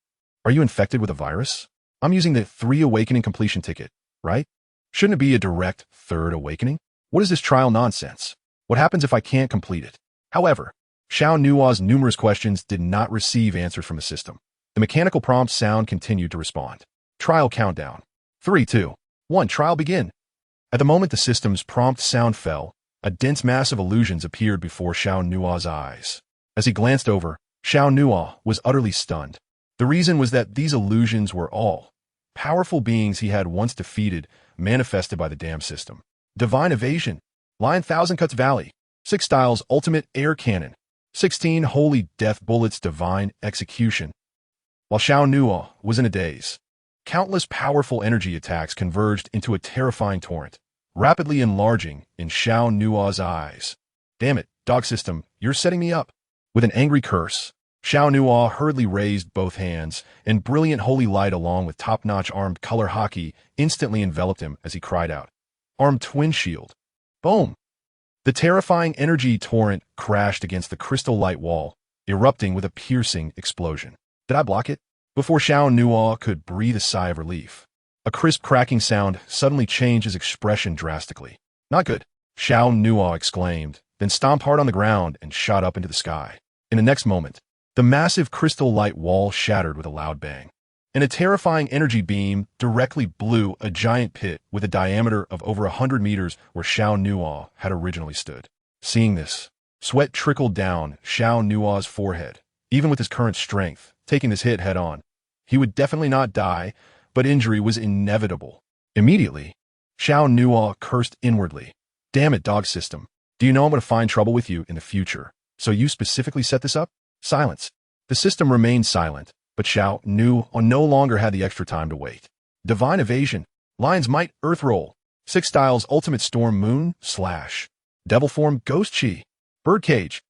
Are you infected with a virus? I'm using the 3 awakening completion ticket, right? Shouldn't it be a direct third awakening? What is this trial nonsense? What happens if I can't complete it? However, Xiao Nuo's numerous questions did not receive answers from the system. The mechanical prompt sound continued to respond. Trial countdown. 3, 2, 1, trial begin. At the moment the system's prompt sound fell, a dense mass of illusions appeared before Xiao Nuo's eyes. As he glanced over, Xiao Nuo was utterly stunned. The reason was that these illusions were all powerful beings he had once defeated, manifested by the damn system. Divine Evasion, Lion Thousand Cuts Valley, 6 Styles Ultimate Air Cannon, 16 Holy Death Bullets Divine Execution. While Xiao Nuo was in a daze, countless powerful energy attacks converged into a terrifying torrent, rapidly enlarging in Xiao Nuo's eyes. Damn it, dog system, you're setting me up. With an angry curse, Xiao Nuo hurriedly raised both hands, and brilliant holy light along with top-notch armed color hockey instantly enveloped him as he cried out. Armed twin shield. Boom! The terrifying energy torrent crashed against the crystal light wall, erupting with a piercing explosion. Did I block it? Before Xiao Nuo could breathe a sigh of relief, a crisp cracking sound suddenly changed his expression drastically. Not good, Xiao Nuo exclaimed, then stomped hard on the ground and shot up into the sky. In the next moment, the massive crystal light wall shattered with a loud bang, and a terrifying energy beam directly blew a giant pit with a diameter of over 100 meters where Xiao Nuo had originally stood. Seeing this, sweat trickled down Xiao Nuo's forehead. Even with his current strength, taking this hit head-on, he would definitely not die, but injury was inevitable. Immediately, Xiao Nuo cursed inwardly. Damn it, dog system. Do you know I'm going to find trouble with you in the future? So you specifically set this up? Silence. The system remained silent, but Xiao Nuo no longer had the extra time to wait. Divine Evasion, Lion's Might Earth Roll, 6 Styles Ultimate Storm Moon Slash, Devil Form Ghost Chi, Birdcage.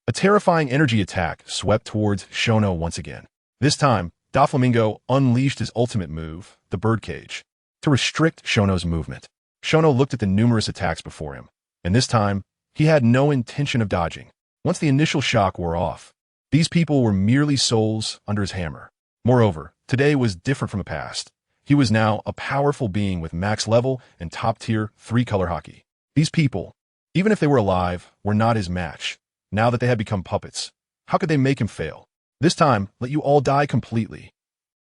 A terrifying energy attack swept towards Shono once again. This time, Doflamingo unleashed his ultimate move, the Birdcage, to restrict Shono's movement. Shono looked at the numerous attacks before him, and this time, he had no intention of dodging. Once the initial shock wore off, these people were merely souls under his hammer. Moreover, today was different from the past. He was now a powerful being with max level and top-tier 3-color hockey. These people, even if they were alive, were not his match. Now that they had become puppets, how could they make him fail? This time, let you all die completely.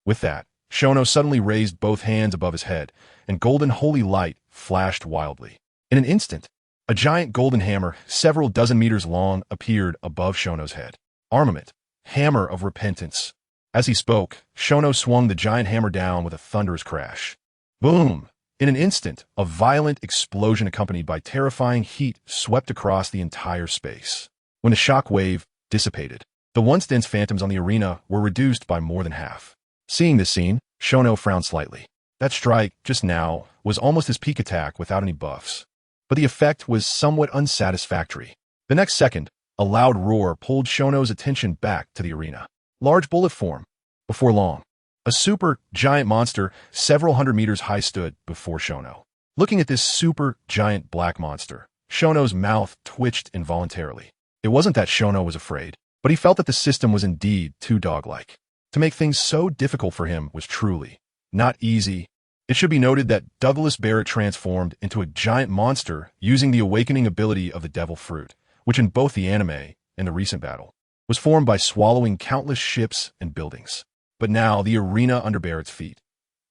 With that, Shono suddenly raised both hands above his head, and golden holy light flashed wildly. In an instant, a giant golden hammer, several dozen meters long, appeared above Shono's head. Armament, Hammer of Repentance. As he spoke, Shono swung the giant hammer down with a thunderous crash. Boom! In an instant, a violent explosion accompanied by terrifying heat swept across the entire space. When the shock wave dissipated, the once dense phantoms on the arena were reduced by more than half. Seeing this scene, Shono frowned slightly. That strike, just now, was almost his peak attack without any buffs. But the effect was somewhat unsatisfactory. The next second, a loud roar pulled Shono's attention back to the arena. Large bullet form. Before long, a super giant monster several hundred meters high stood before Shono. Looking at this super giant black monster, Shono's mouth twitched involuntarily. It wasn't that Shono was afraid, but he felt that the system was indeed too dog-like. To make things so difficult for him was truly not easy. It should be noted that Douglas Barrett transformed into a giant monster using the awakening ability of the Devil Fruit, which in both the anime and the recent battle was formed by swallowing countless ships and buildings. But now the arena under Barrett's feet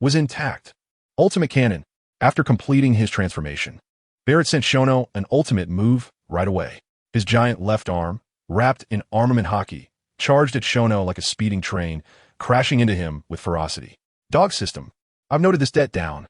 was intact. Ultimate Cannon. After completing his transformation, Barrett sent Shono an ultimate move right away. His giant left arm, wrapped in armament hockey, charged at Shono like a speeding train, crashing into him with ferocity. Dog system. I've noted this debt down.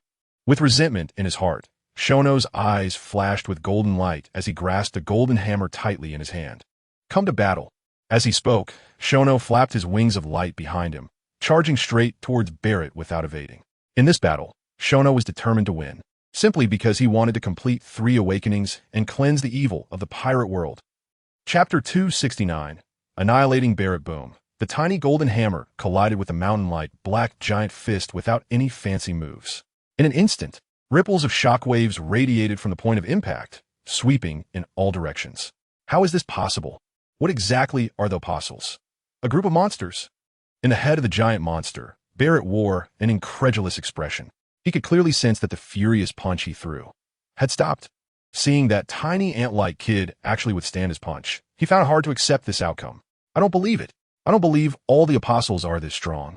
With resentment in his heart, Shono's eyes flashed with golden light as he grasped a golden hammer tightly in his hand. Come to battle. As he spoke, Shono flapped his wings of light behind him, charging straight towards Barrett without evading. In this battle, Shono was determined to win, simply because he wanted to complete 3 awakenings and cleanse the evil of the pirate world. Chapter 269. Annihilating Barrett. Boom. The tiny golden hammer collided with the mountain-like black giant fist without any fancy moves. In an instant, ripples of shockwaves radiated from the point of impact, sweeping in all directions. How is this possible? What exactly are the apostles? A group of monsters. In the head of the giant monster, Barrett wore an incredulous expression. He could clearly sense that the furious punch he threw had stopped. Seeing that tiny ant-like kid actually withstand his punch, he found it hard to accept this outcome. I don't believe it. I don't believe all the apostles are this strong.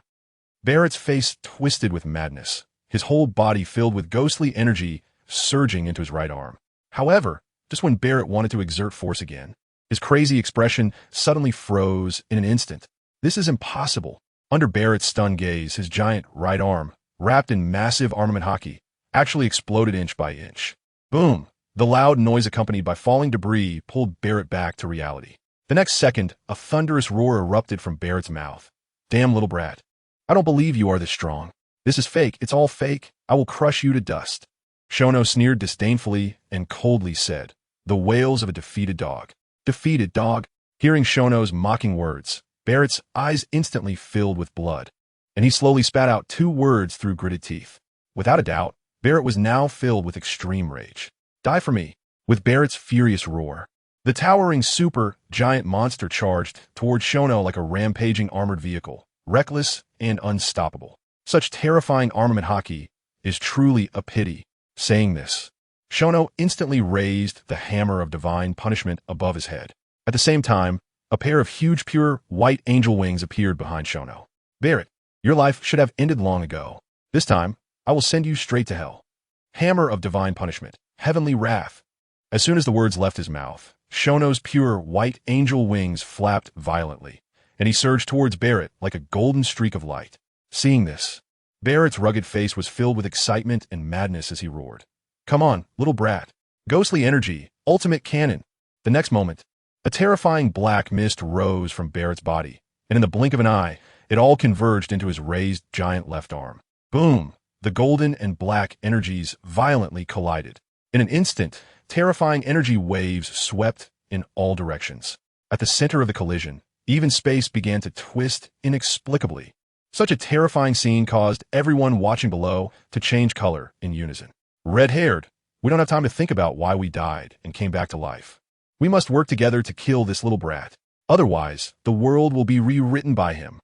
Barrett's face twisted with madness, his whole body filled with ghostly energy surging into his right arm. However, just when Barrett wanted to exert force again, his crazy expression suddenly froze in an instant. This is impossible. Under Barrett's stunned gaze, his giant right arm, wrapped in massive armament hockey, actually exploded inch by inch. Boom! The loud noise accompanied by falling debris pulled Barrett back to reality. The next second, a thunderous roar erupted from Barrett's mouth. Damn little brat. I don't believe you are this strong. This is fake. It's all fake. I will crush you to dust. Shono sneered disdainfully and coldly said, the wails of a defeated dog. Defeated dog. Hearing Shono's mocking words, Barrett's eyes instantly filled with blood, and he slowly spat out 2 words through gritted teeth. Without a doubt, Barrett was now filled with extreme rage. Die for me. With Barrett's furious roar, the towering super giant monster charged towards Shono like a rampaging armored vehicle, reckless and unstoppable. Such terrifying armament hockey is truly a pity. Saying this, Shono instantly raised the hammer of divine punishment above his head. At the same time, a pair of huge pure white angel wings appeared behind Shono. Barrett, your life should have ended long ago. This time, I will send you straight to hell. Hammer of divine punishment, heavenly wrath. As soon as the words left his mouth, Shono's pure white angel wings flapped violently, and he surged towards Barrett like a golden streak of light. Seeing this, Barrett's rugged face was filled with excitement and madness as he roared. Come on, little brat. Ghostly energy, ultimate cannon. The next moment, a terrifying black mist rose from Barrett's body, and in the blink of an eye, it all converged into his raised giant left arm. Boom! The golden and black energies violently collided. In an instant, terrifying energy waves swept in all directions. At the center of the collision, even space began to twist inexplicably. Such a terrifying scene caused everyone watching below to change color in unison. Red-haired, we don't have time to think about why we died and came back to life. We must work together to kill this little brat. Otherwise, the world will be rewritten by him.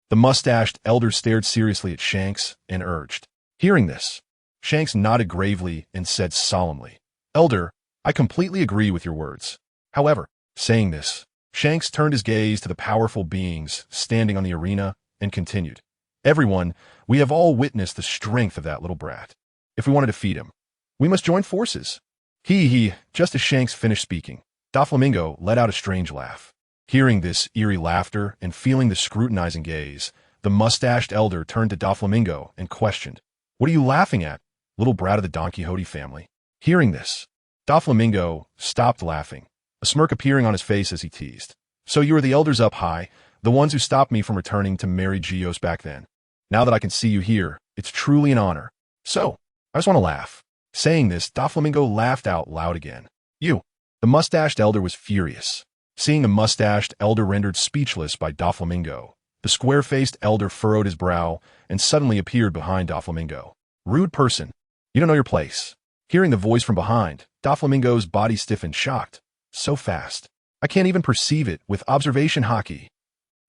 The mustached elder stared seriously at Shanks and urged. Hearing this, Shanks nodded gravely and said solemnly, Elder, I completely agree with your words. However, saying this, Shanks turned his gaze to the powerful beings standing on the arena and continued. Everyone, we have all witnessed the strength of that little brat. If we want to defeat him, we must join forces. Just as Shanks finished speaking, Doflamingo let out a strange laugh. Hearing this eerie laughter and feeling the scrutinizing gaze, the mustached elder turned to Doflamingo and questioned, What are you laughing at, little brat of the Don Quixote family? Hearing this, Doflamingo stopped laughing, a smirk appearing on his face as he teased. So you are the elders up high, the ones who stopped me from returning to Mary Gios back then. Now that I can see you here, it's truly an honor. So, I just want to laugh. Saying this, Doflamingo laughed out loud again. You. The mustached elder was furious. Seeing the mustached elder rendered speechless by Doflamingo, the square-faced elder furrowed his brow and suddenly appeared behind Doflamingo. Rude person. You don't know your place. Hearing the voice from behind, Doflamingo's body stiffened, shocked. So fast. I can't even perceive it with observation hockey.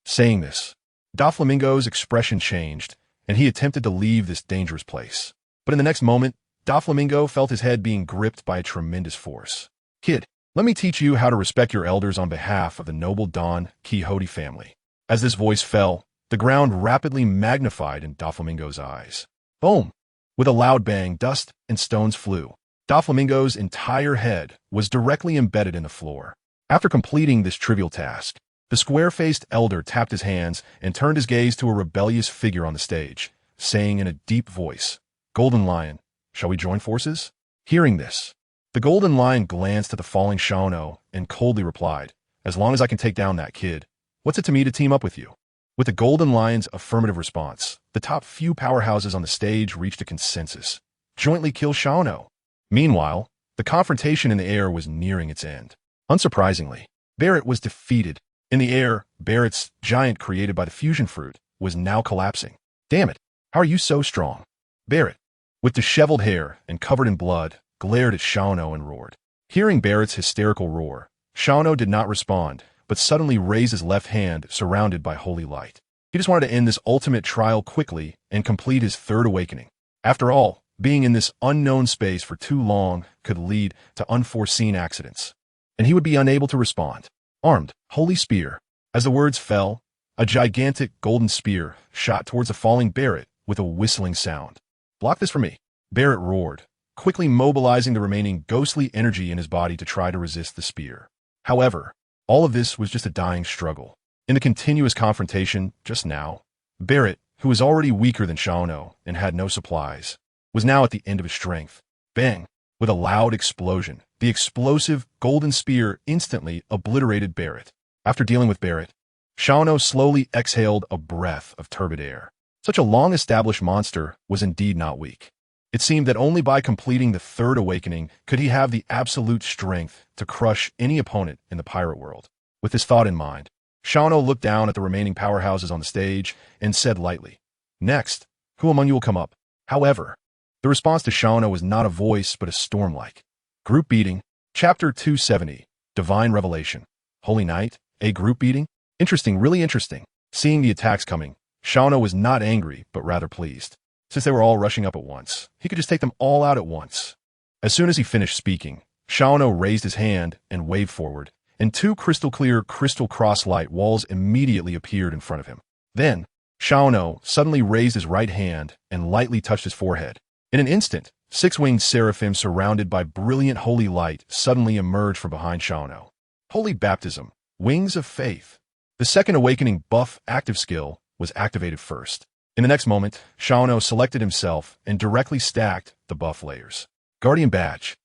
Saying this, Doflamingo's expression changed, and he attempted to leave this dangerous place. But in the next moment, Doflamingo felt his head being gripped by a tremendous force. Kid, let me teach you how to respect your elders on behalf of the noble Don Quixote family. As this voice fell, the ground rapidly magnified in Doflamingo's eyes. Boom! With a loud bang, dust and stones flew. Doflamingo's entire head was directly embedded in the floor. After completing this trivial task, the square-faced elder tapped his hands and turned his gaze to a rebellious figure on the stage, saying in a deep voice, "Golden Lion, shall we join forces?" Hearing this, the Golden Lion glanced at the falling Xiao and coldly replied, "As long as I can take down that kid, what's it to me to team up with you?" With the Golden Lion's affirmative response, the top few powerhouses on the stage reached a consensus. Jointly kill Xiao. Meanwhile, the confrontation in the air was nearing its end. Unsurprisingly, Barret was defeated. In the air, Barret's giant created by the fusion fruit was now collapsing. Damn it, how are you so strong? Barret, with disheveled hair and covered in blood, glared at Xiao and roared. Hearing Barret's hysterical roar, Xiao did not respond, but suddenly raised his left hand surrounded by holy light. He just wanted to end this ultimate trial quickly and complete his third awakening. After all, being in this unknown space for too long could lead to unforeseen accidents, and he would be unable to respond. Armed, holy spear. As the words fell, a gigantic golden spear shot towards the falling Barret with a whistling sound. Block this for me, Barret roared, quickly mobilizing the remaining ghostly energy in his body to try to resist the spear. However, all of this was just a dying struggle. In the continuous confrontation just now, Barret, who was already weaker than Xiao and had no supplies, was now at the end of his strength. Bang! With a loud explosion, the explosive golden spear instantly obliterated Barret. After dealing with Barret, Xiao slowly exhaled a breath of turbid air. Such a long-established monster was indeed not weak. It seemed that only by completing the third awakening could he have the absolute strength to crush any opponent in the pirate world. With this thought in mind, Xiao looked down at the remaining powerhouses on the stage and said lightly, "Next, who among you will come up?" However, the response to Xiao was not a voice but a storm-like. Group beating, Chapter 270, Divine Revelation. Holy Night, a group beating? Interesting, really interesting. Seeing the attacks coming, Xiao was not angry but rather pleased. Since they were all rushing up at once, he could just take them all out at once. As soon as he finished speaking, Xiao raised his hand and waved forward, and two crystal-clear crystal cross-light walls immediately appeared in front of him. Then, Xiao suddenly raised his right hand and lightly touched his forehead. In an instant, six-winged seraphim surrounded by brilliant holy light suddenly emerged from behind Xiao. Holy Baptism, Wings of Faith. The second awakening buff active skill was activated first. In the next moment, Xiao selected himself and directly stacked the buff layers. Guardian Badge.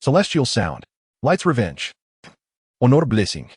Celestial Sound. Light's Revenge. Honor Blessing.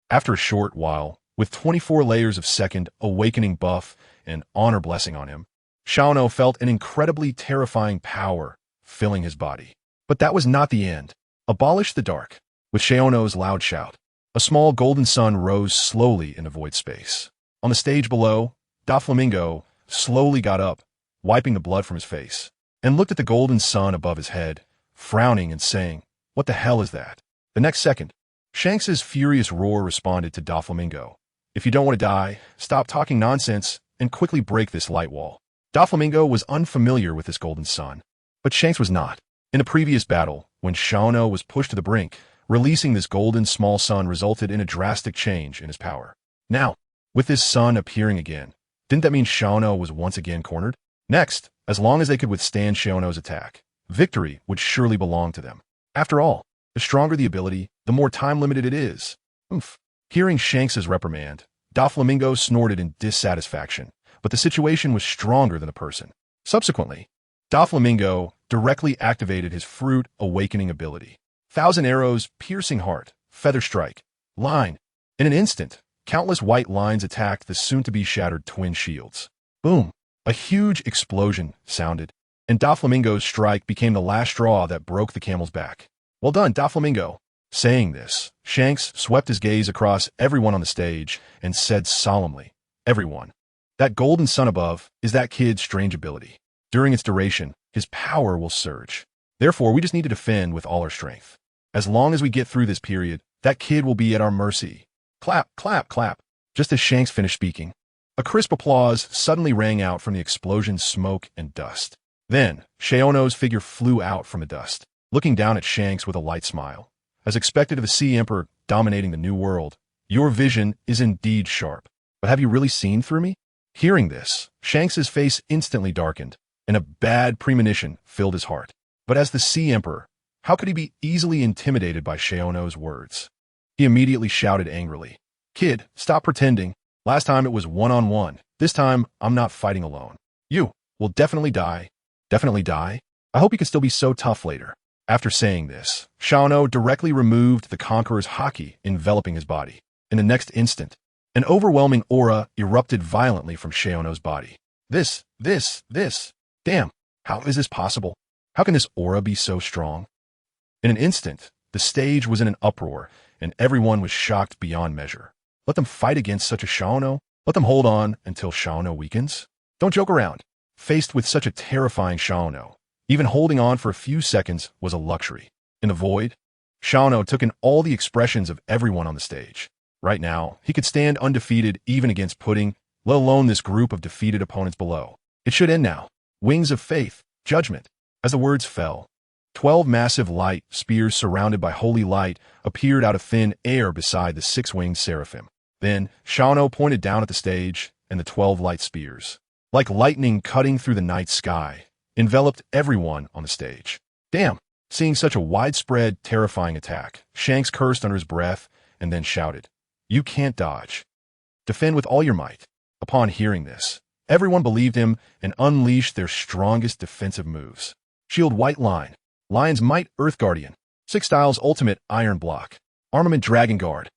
After a short while, with 24 layers of second awakening buff and honor blessing on him, Xiao felt an incredibly terrifying power filling his body. But that was not the end. Abolish the dark. With Xiao's loud shout, a small golden sun rose slowly in the void space. On the stage below, Doflamingo slowly got up, wiping the blood from his face, and looked at the golden sun above his head, frowning and saying, "What the hell is that?" The next second, Shanks's furious roar responded to Doflamingo. "If you don't want to die, stop talking nonsense and quickly break this light wall." Doflamingo was unfamiliar with this golden sun, but Shanks was not. In the previous battle, when Xiao was pushed to the brink, releasing this golden small sun resulted in a drastic change in his power. Now, with this sun appearing again, didn't that mean Xiao was once again cornered? Next, as long as they could withstand Xiao's attack, victory would surely belong to them. After all, the stronger the ability, the more time-limited it is. Oomph. Hearing Shanks's reprimand, Doflamingo snorted in dissatisfaction, but the situation was stronger than the person. Subsequently, Doflamingo directly activated his Fruit Awakening ability. 1,000 Arrows, Piercing Heart, Feather Strike, Line. In an instant, countless white lines attacked the soon-to-be shattered twin shields. Boom! A huge explosion sounded, and Doflamingo's strike became the last straw that broke the camel's back. Well done, Doflamingo. Saying this, Shanks swept his gaze across everyone on the stage and said solemnly, "Everyone, that golden sun above is that kid's strange ability. During its duration, his power will surge. Therefore, we just need to defend with all our strength. As long as we get through this period, that kid will be at our mercy. Clap, clap, clap. Just as Shanks finished speaking, a crisp applause suddenly rang out from the explosion's smoke and dust. Then, Xiao's figure flew out from the dust, looking down at Shanks with a light smile. As expected of a sea emperor dominating the new world, your vision is indeed sharp. But have you really seen through me? Hearing this, Shanks's face instantly darkened, and a bad premonition filled his heart. But as the Sea Emperor, how could he be easily intimidated by Xiao's words? He immediately shouted angrily, "Kid, stop pretending. Last time it was one-on-one. This time, I'm not fighting alone. You will definitely die. Definitely die? I hope you can still be so tough later." After saying this, Xiao directly removed the Conqueror's haki enveloping his body. In the next instant, an overwhelming aura erupted violently from Xiao's body. This. Damn, how is this possible? How can this aura be so strong? In an instant, the stage was in an uproar, and everyone was shocked beyond measure. Let them fight against such a Xiao? Let them hold on until Xiao weakens? Don't joke around. Faced with such a terrifying Xiao, even holding on for a few seconds was a luxury. In the void, Xiao took in all the expressions of everyone on the stage. Right now, he could stand undefeated even against Pudding, let alone this group of defeated opponents below. It should end now. Wings of faith, judgment. As the words fell, 12 massive light spears surrounded by holy light appeared out of thin air beside the six-winged seraphim. Then, Xiao pointed down at the stage, and the 12 light spears, like lightning cutting through the night sky, enveloped everyone on the stage. Damn! Seeing such a widespread, terrifying attack, Shanks cursed under his breath and then shouted, "You can't dodge. Defend with all your might." Upon hearing this, everyone believed him and unleashed their strongest defensive moves. Shield White Line, Lion's Might Earth Guardian, Six Styles Ultimate Iron Block, Armament Dragon Guard.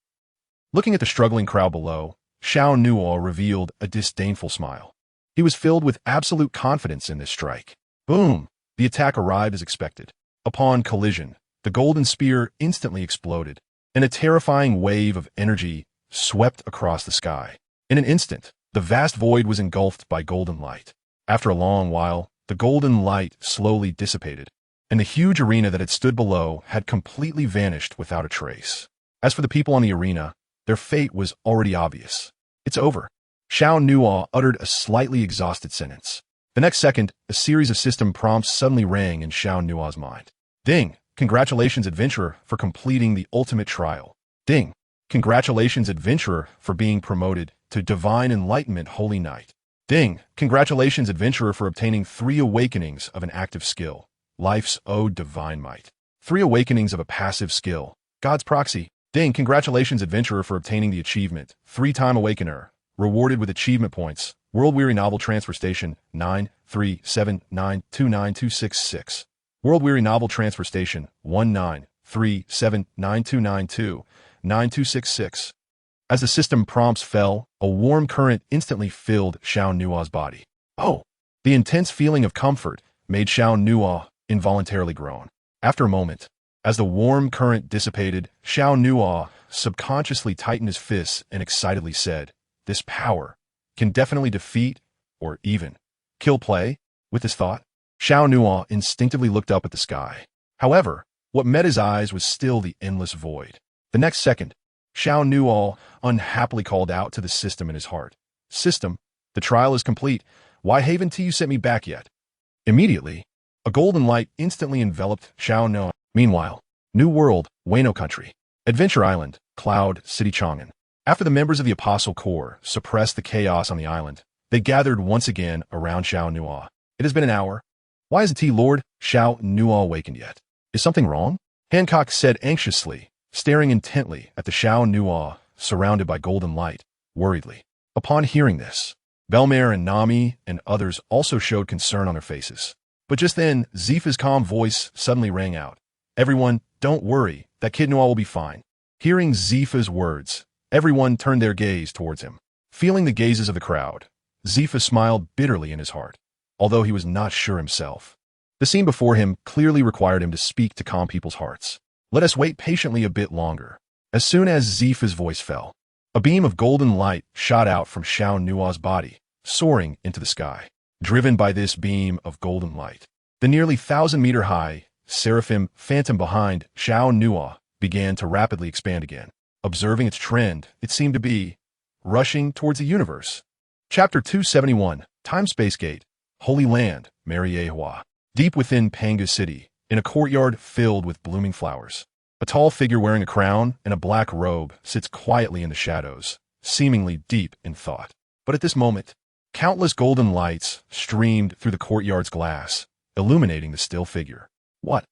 Looking at the struggling crowd below, Xiao Nuo revealed a disdainful smile. He was filled with absolute confidence in this strike. Boom! The attack arrived as expected. Upon collision, the golden spear instantly exploded, and a terrifying wave of energy swept across the sky. In an instant, the vast void was engulfed by golden light. After a long while, the golden light slowly dissipated, and the huge arena that had stood below had completely vanished without a trace. As for the people on the arena, their fate was already obvious. It's over. Xiao Nuo uttered a slightly exhausted sentence. The next second, a series of system prompts suddenly rang in Xiao Nuo's mind. Ding! Congratulations, adventurer, for completing the ultimate trial. Ding! Congratulations, adventurer, for being promoted to Divine Enlightenment Holy Knight. Ding! Congratulations, adventurer, for obtaining 3 awakenings of an active skill. Life's Ode Divine Might. 3 awakenings of a passive skill. God's Proxy. Ding! Congratulations, adventurer, for obtaining the achievement 3-time Awakener. Rewarded with achievement points. World Weary Novel Transfer Station 937929266. World Weary Novel Transfer Station 193792929266. As the system prompts fell, a warm current instantly filled Xiao Nuo's body. Oh! The intense feeling of comfort made Xiao Nuo involuntarily groan. After a moment, as the warm current dissipated, Xiao Nuo subconsciously tightened his fists and excitedly said, "This power can definitely defeat, or even kill play." With this thought, Xiao Nuo instinctively looked up at the sky. However, what met his eyes was still the endless void. The next second, Xiao Nuo unhappily called out to the system in his heart. "System, the trial is complete. Why haven't you sent me back yet?" Immediately, a golden light instantly enveloped Xiao Nuo. Meanwhile, New World, Wano Country, Adventure Island, Cloud City Chang'an. After the members of the Apostle Corps suppressed the chaos on the island, they gathered once again around Xiao Nuo. It has been an hour. Why isn't Lord Xiao Nuo awakened yet? Is something wrong? Hancock said anxiously, staring intently at the Xiao Nuo surrounded by golden light, worriedly. Upon hearing this, Belmare and Nami and others also showed concern on their faces. But just then, Zifa's calm voice suddenly rang out. "Everyone, don't worry, that kid Nuo will be fine." Hearing Zifa's words, everyone turned their gaze towards him. Feeling the gazes of the crowd, Zifa smiled bitterly in his heart, although he was not sure himself. The scene before him clearly required him to speak to calm people's hearts. Let us wait patiently a bit longer. As soon as Zifa's voice fell, a beam of golden light shot out from Xiao Nuo's body, soaring into the sky. Driven by this beam of golden light, the nearly 1,000-meter-high seraphim phantom behind Xiao Nuothe began to rapidly expand again. Observing its trend, it seemed to be rushing towards the universe. Chapter 271, Time-Space Gate, Holy Land, Mariehua. Deep within Panga City, in a courtyard filled with blooming flowers, a tall figure wearing a crown and a black robe sits quietly in the shadows, seemingly deep in thought. But at this moment, countless golden lights streamed through the courtyard's glass, illuminating the still figure. What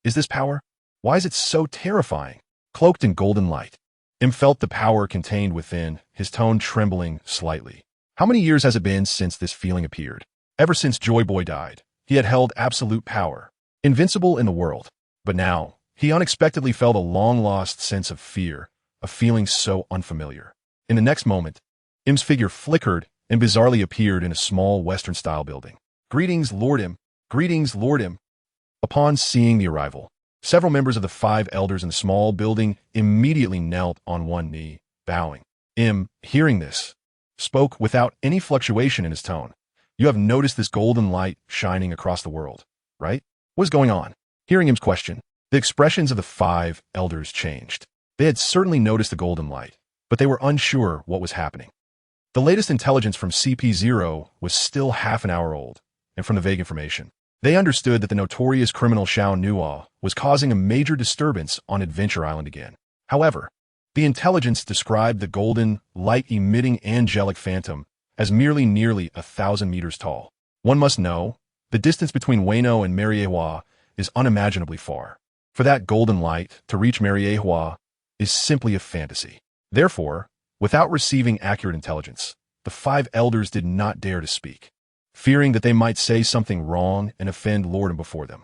is this power? Why is it so terrifying? Cloaked in golden light, Im felt the power contained within, his tone trembling slightly. How many years has it been since this feeling appeared? Ever since Joy Boy died, he had held absolute power, invincible in the world. But now, he unexpectedly felt a long-lost sense of fear, a feeling so unfamiliar. In the next moment, Im's figure flickered and bizarrely appeared in a small Western-style building. "Greetings, Lord Im. Greetings, Lord Im." Upon seeing the arrival, several members of the 5 elders in the small building immediately knelt on one knee, bowing. Im, hearing this, spoke without any fluctuation in his tone. "You have noticed this golden light shining across the world, right? What is going on?" Hearing Im's question, the expressions of the 5 elders changed. They had certainly noticed the golden light, but they were unsure what was happening. The latest intelligence from CP0 was still half an hour old, and from the vague information, they understood that the notorious criminal Xiao Nuothe was causing a major disturbance on Adventure Island again. However, the intelligence described the golden, light-emitting angelic phantom as nearly 1,000 meters tall. One must know, the distance between Wayno and Mariehua is unimaginably far. For that golden light to reach Mariehua is simply a fantasy. Therefore, without receiving accurate intelligence, the 5 elders did not dare to speak, fearing that they might say something wrong and offend Lord Im before them.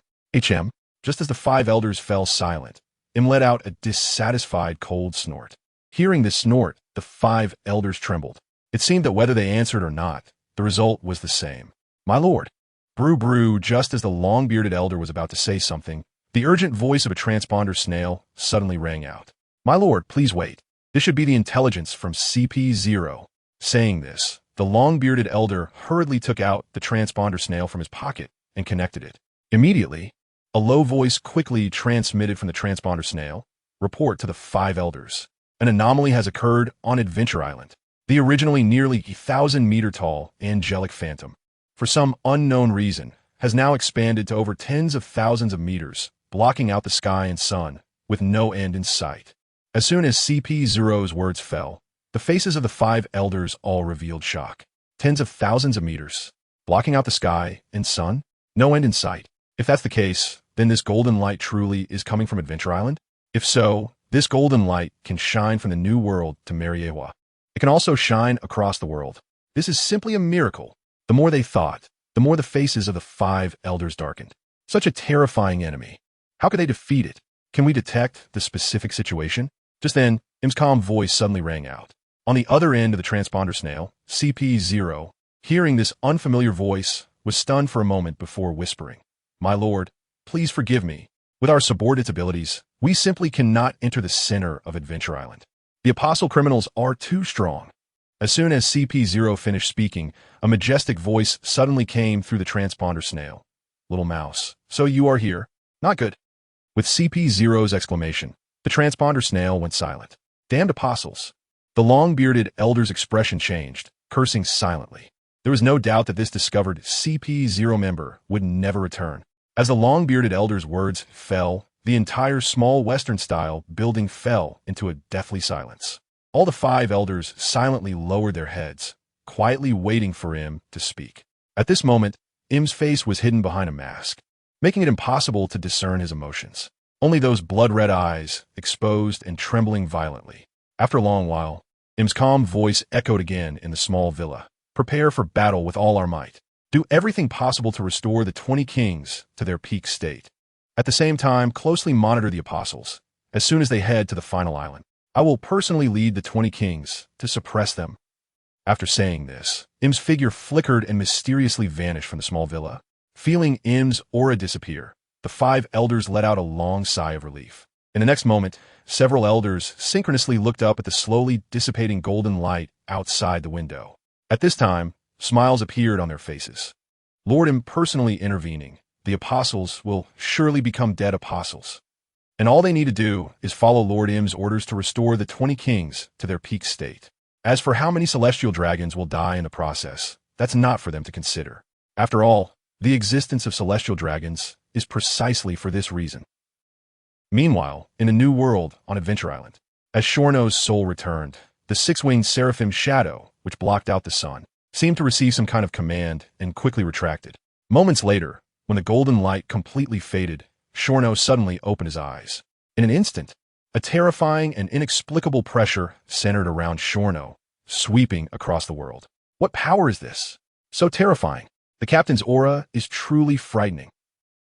Just as the 5 elders fell silent, Im let out a dissatisfied cold snort. Hearing this snort, the 5 elders trembled. It seemed that whether they answered or not, the result was the same. "My lord." Brew brew, just as the long-bearded elder was about to say something, the urgent voice of a transponder snail suddenly rang out. "My lord, please wait. This should be the intelligence from CP0. Saying this, the long-bearded elder hurriedly took out the transponder snail from his pocket and connected it. Immediately, a low voice quickly transmitted from the transponder snail, "Report to the 5 elders. An anomaly has occurred on Adventure Island. The originally nearly 1,000-meter-tall angelic phantom, for some unknown reason, has now expanded to over tens of thousands of meters, blocking out the sky and sun, with no end in sight." As soon as CP0's words fell, the faces of the 5 elders all revealed shock. Tens of thousands of meters, blocking out the sky and sun, no end in sight. If that's the case, then this golden light truly is coming from Adventure Island? If so, this golden light can shine from the New World to Mariehua. It can also shine across the world. This is simply a miracle. The more they thought, the more the faces of the 5 elders darkened. Such a terrifying enemy. How could they defeat it? Can we detect the specific situation? Just then, Im's calm voice suddenly rang out. On the other end of the transponder snail, CP0, hearing this unfamiliar voice, was stunned for a moment before whispering, "My lord, please forgive me. With our subordinate abilities, we simply cannot enter the center of Adventure Island. The apostle criminals are too strong." As soon as CP0 finished speaking, a majestic voice suddenly came through the transponder snail. "Little mouse, so you are here? Not good." With CP0's exclamation, the transponder snail went silent. Damned apostles. The long-bearded elder's expression changed, cursing silently. There was no doubt that this discovered CP0 member would never return. As the long-bearded elder's words fell, the entire small Western-style building fell into a deathly silence. All the 5 elders silently lowered their heads, quietly waiting for Im to speak. At this moment, Im's face was hidden behind a mask, making it impossible to discern his emotions. Only those blood-red eyes, exposed and trembling violently. After a long while, Im's calm voice echoed again in the small villa. "Prepare for battle with all our might. Do everything possible to restore the 20 kings to their peak state. At the same time, closely monitor the apostles. As soon as they head to the final island, I will personally lead the 20 kings to suppress them." After saying this, Im's figure flickered and mysteriously vanished from the small villa. Feeling Im's aura disappear, the 5 elders let out a long sigh of relief. In the next moment, several elders synchronously looked up at the slowly dissipating golden light outside the window. At this time, smiles appeared on their faces. Lord Im personally intervening, the apostles will surely become dead apostles. And all they need to do is follow Lord Im's orders to restore the 20 kings to their peak state. As for how many celestial dragons will die in the process, that's not for them to consider. After all, the existence of celestial dragons is precisely for this reason. Meanwhile, in a new world on Adventure Island, as Shorno's soul returned, the six-winged seraphim shadow, which blocked out the sun, seemed to receive some kind of command and quickly retracted. Moments later, when the golden light completely faded, Shorno suddenly opened his eyes. In an instant, a terrifying and inexplicable pressure centered around Shorno, sweeping across the world. What power is this? So terrifying. The captain's aura is truly frightening.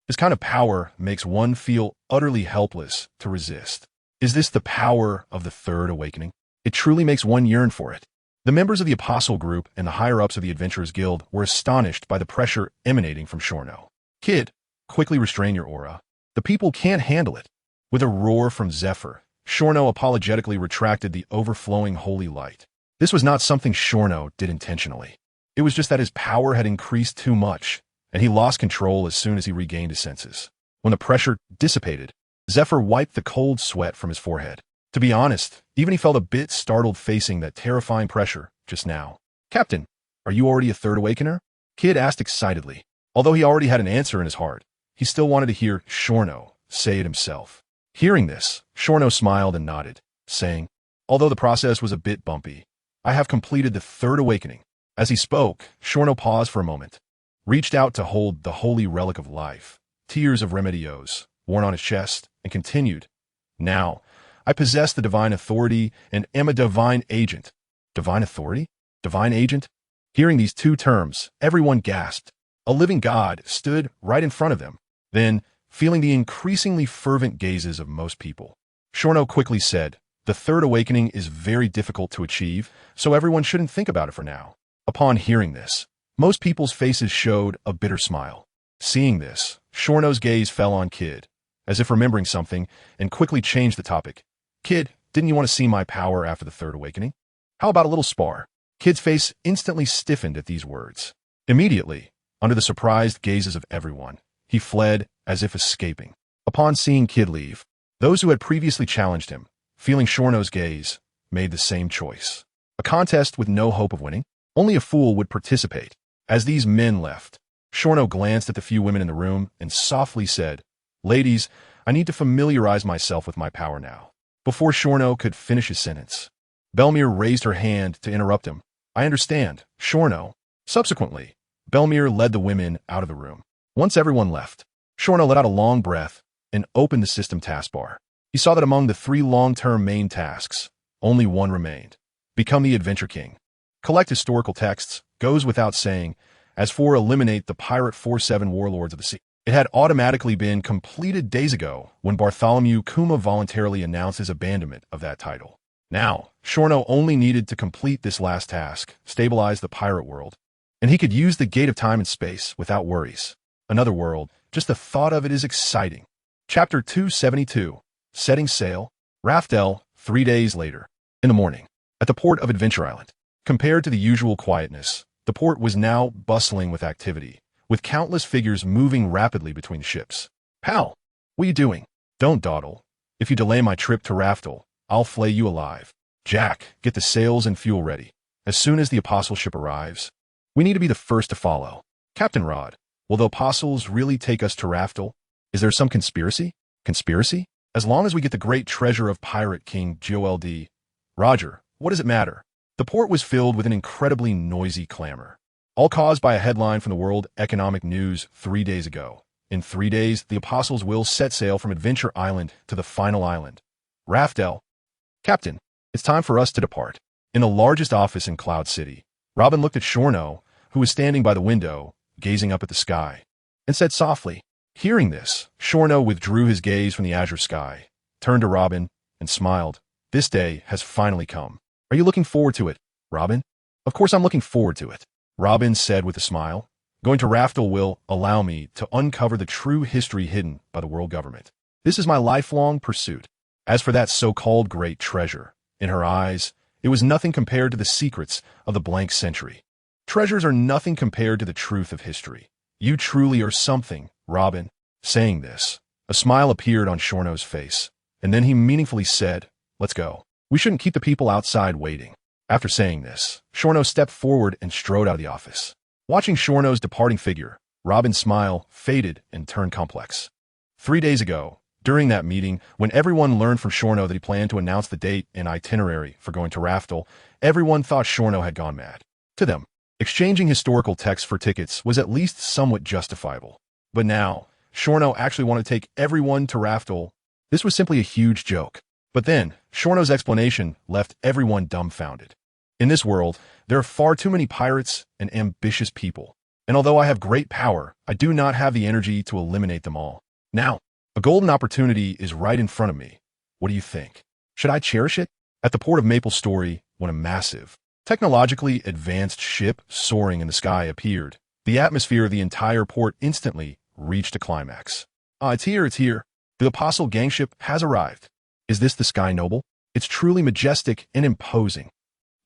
This kind of power makes one feel utterly helpless to resist. Is this the power of the Third Awakening? It truly makes one yearn for it. The members of the Apostle Group and the higher-ups of the Adventurers Guild were astonished by the pressure emanating from Shorno. Kid, quickly restrain your aura. The people can't handle it. With a roar from Zephyr, Shorno apologetically retracted the overflowing holy light. This was not something Shorno did intentionally. It was just that his power had increased too much, and he lost control as soon as he regained his senses. When the pressure dissipated, Zephyr wiped the cold sweat from his forehead. To be honest, even he felt a bit startled facing that terrifying pressure just now. Captain, are you already a Third Awakener? Kid asked excitedly. Although he already had an answer in his heart, he still wanted to hear Shorno say it himself. Hearing this, Shorno smiled and nodded, saying, although the process was a bit bumpy, I have completed the Third Awakening. As he spoke, Shorno paused for a moment, reached out to hold the holy relic of life, tears of Remedios, worn on his chest, and continued, now, I possess the divine authority and am a divine agent. Divine authority? Divine agent? Hearing these two terms, everyone gasped. A living god stood right in front of them. Then, feeling the increasingly fervent gazes of most people, Shorno quickly said, the Third Awakening is very difficult to achieve, so everyone shouldn't think about it for now. Upon hearing this, most people's faces showed a bitter smile. Seeing this, Shorno's gaze fell on Kid, as if remembering something, and quickly changed the topic. Kid, didn't you want to see my power after the Third Awakening? How about a little spar? Kid's face instantly stiffened at these words. Immediately, under the surprised gazes of everyone, he fled as if escaping. Upon seeing Kid leave, those who had previously challenged him, feeling Shorno's gaze, made the same choice. A contest with no hope of winning? Only a fool would participate. As these men left, Shorno glanced at the few women in the room and softly said, ladies, I need to familiarize myself with my power now. Before Shorno could finish his sentence, Belmir raised her hand to interrupt him. I understand, Shorno. Subsequently, Belmir led the women out of the room. Once everyone left, Shorno let out a long breath and opened the system taskbar. He saw that among the 3 long-term main tasks, only one remained. Become the Adventure King. Collect historical texts, goes without saying. As for eliminate the Pirate 47 warlords of the sea, it had automatically been completed days ago when Bartholomew Kuma voluntarily announced his abandonment of that title. Now, Shorno only needed to complete this last task, stabilize the pirate world, and he could use the Gate of Time and Space without worries. Another world, just the thought of it is exciting. Chapter 272, Setting Sail, Raftel, 3 days later. In the morning, at the port of Adventure Island. Compared to the usual quietness, the port was now bustling with activity, with countless figures moving rapidly between ships. Pal, what are you doing? Don't dawdle. If you delay my trip to Raftel, I'll flay you alive. Jack, get the sails and fuel ready. As soon as the Apostle ship arrives, we need to be the first to follow. Captain Rod, will the Apostles really take us to Raftel? Is there some conspiracy? Conspiracy? As long as we get the great treasure of Pirate King Gold. Roger, what does it matter? The port was filled with an incredibly noisy clamor, all caused by a headline from the World Economic News 3 days ago. In 3 days, the Apostles will set sail from Adventure Island to the final island, Raftel. Captain, it's time for us to depart. In the largest office in Cloud City, Robin looked at Shorno, who was standing by the window, gazing up at the sky, and said softly. Hearing this, Shorno withdrew his gaze from the azure sky, turned to Robin, and smiled. This day has finally come. Are you looking forward to it, Robin? Of course I'm looking forward to it, Robin said with a smile. Going to Raftel will allow me to uncover the true history hidden by the world government. This is my lifelong pursuit. As for that so-called great treasure, in her eyes, it was nothing compared to the secrets of the blank century. Treasures are nothing compared to the truth of history. You truly are something, Robin. Saying this, a smile appeared on Shorno's face, and then he meaningfully said, "Let's go. We shouldn't keep the people outside waiting." After saying this, Shorno stepped forward and strode out of the office. Watching Shorno's departing figure, Robin's smile faded and turned complex. 3 days ago, during that meeting, when everyone learned from Shorno that he planned to announce the date and itinerary for going to Raftel, everyone thought Shorno had gone mad. To them, exchanging historical texts for tickets was at least somewhat justifiable. But now, Shorno actually wanted to take everyone to Raftel. This was simply a huge joke. But then, Shorno's explanation left everyone dumbfounded. In this world, there are far too many pirates and ambitious people. And although I have great power, I do not have the energy to eliminate them all. Now, a golden opportunity is right in front of me. What do you think? Should I cherish it? At the port of Maple Story, when a massive, technologically advanced ship soaring in the sky appeared, the atmosphere of the entire port instantly reached a climax. It's here, it's here. The Apostle Gangship has arrived. Is this the Sky Noble? It's truly majestic and imposing.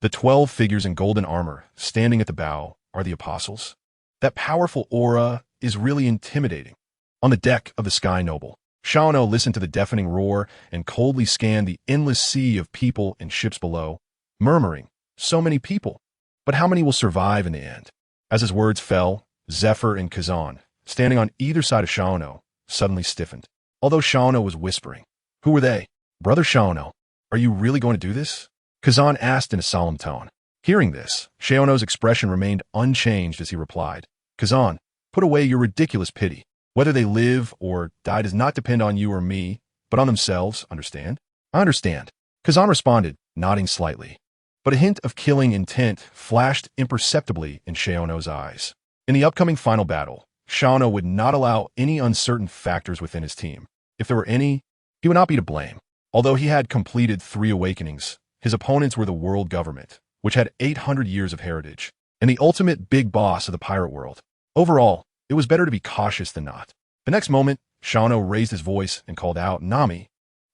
The 12 figures in golden armor standing at the bow are the apostles. That powerful aura is really intimidating. On the deck of the Sky Noble, Xiao listened to the deafening roar and coldly scanned the endless sea of people and ships below, murmuring, "So many people. But how many will survive in the end?" As his words fell, Zephyr and Kazan, standing on either side of Xiao, suddenly stiffened. Although Xiao was whispering, "Who were they?" "Brother Xiao, are you really going to do this?" Kazan asked in a solemn tone. Hearing this, Xiao's expression remained unchanged as he replied, "Kazan, put away your ridiculous pity. Whether they live or die does not depend on you or me, but on themselves, understand?" "I understand," Kazan responded, nodding slightly. But a hint of killing intent flashed imperceptibly in Xiao's eyes. In the upcoming final battle, Xiao would not allow any uncertain factors within his team. If there were any, he would not be to blame. Although he had completed 3 awakenings, his opponents were the world government, which had 800 years of heritage, and the ultimate big boss of the pirate world. Overall, it was better to be cautious than not. The next moment, Xiao raised his voice and called out, "Nami,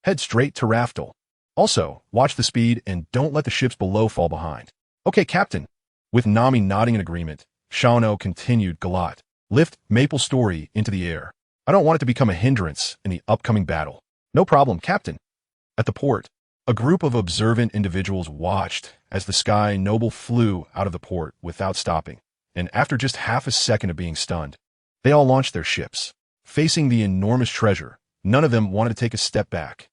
head straight to Raftel. Also, watch the speed and don't let the ships below fall behind." "Okay, Captain." With Nami nodding in agreement, Xiao continued, "Galat, lift Maple Story into the air. I don't want it to become a hindrance in the upcoming battle." "No problem, Captain." At the port, a group of observant individuals watched as the Sky Noble flew out of the port without stopping, and after just half a second of being stunned, they all launched their ships. Facing the enormous treasure, none of them wanted to take a step back.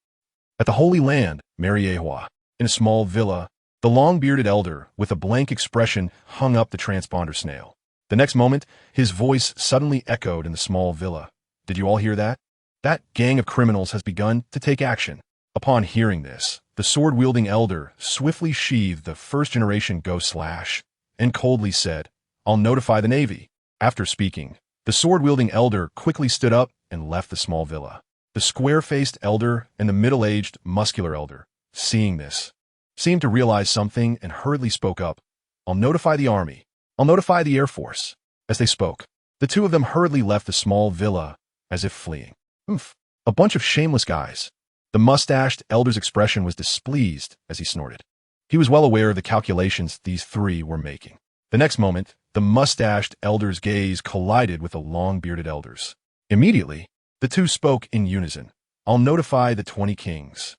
At the Holy Land, Mariehua, in a small villa, the long-bearded elder, with a blank expression, hung up the transponder snail. The next moment, his voice suddenly echoed in the small villa. "Did you all hear that? That gang of criminals has begun to take action." Upon hearing this, the sword-wielding elder swiftly sheathed the first-generation ghost slash and coldly said, "I'll notify the Navy." After speaking, the sword-wielding elder quickly stood up and left the small villa. The square-faced elder and the middle-aged, muscular elder, seeing this, seemed to realize something and hurriedly spoke up, "I'll notify the Army. I'll notify the Air Force." As they spoke, the two of them hurriedly left the small villa as if fleeing. "Oomph, a bunch of shameless guys." The mustached elder's expression was displeased as he snorted. He was well aware of the calculations these 3 were making. The next moment, the mustached elder's gaze collided with the long-bearded elder's. Immediately, the two spoke in unison, "I'll notify the 20 kings."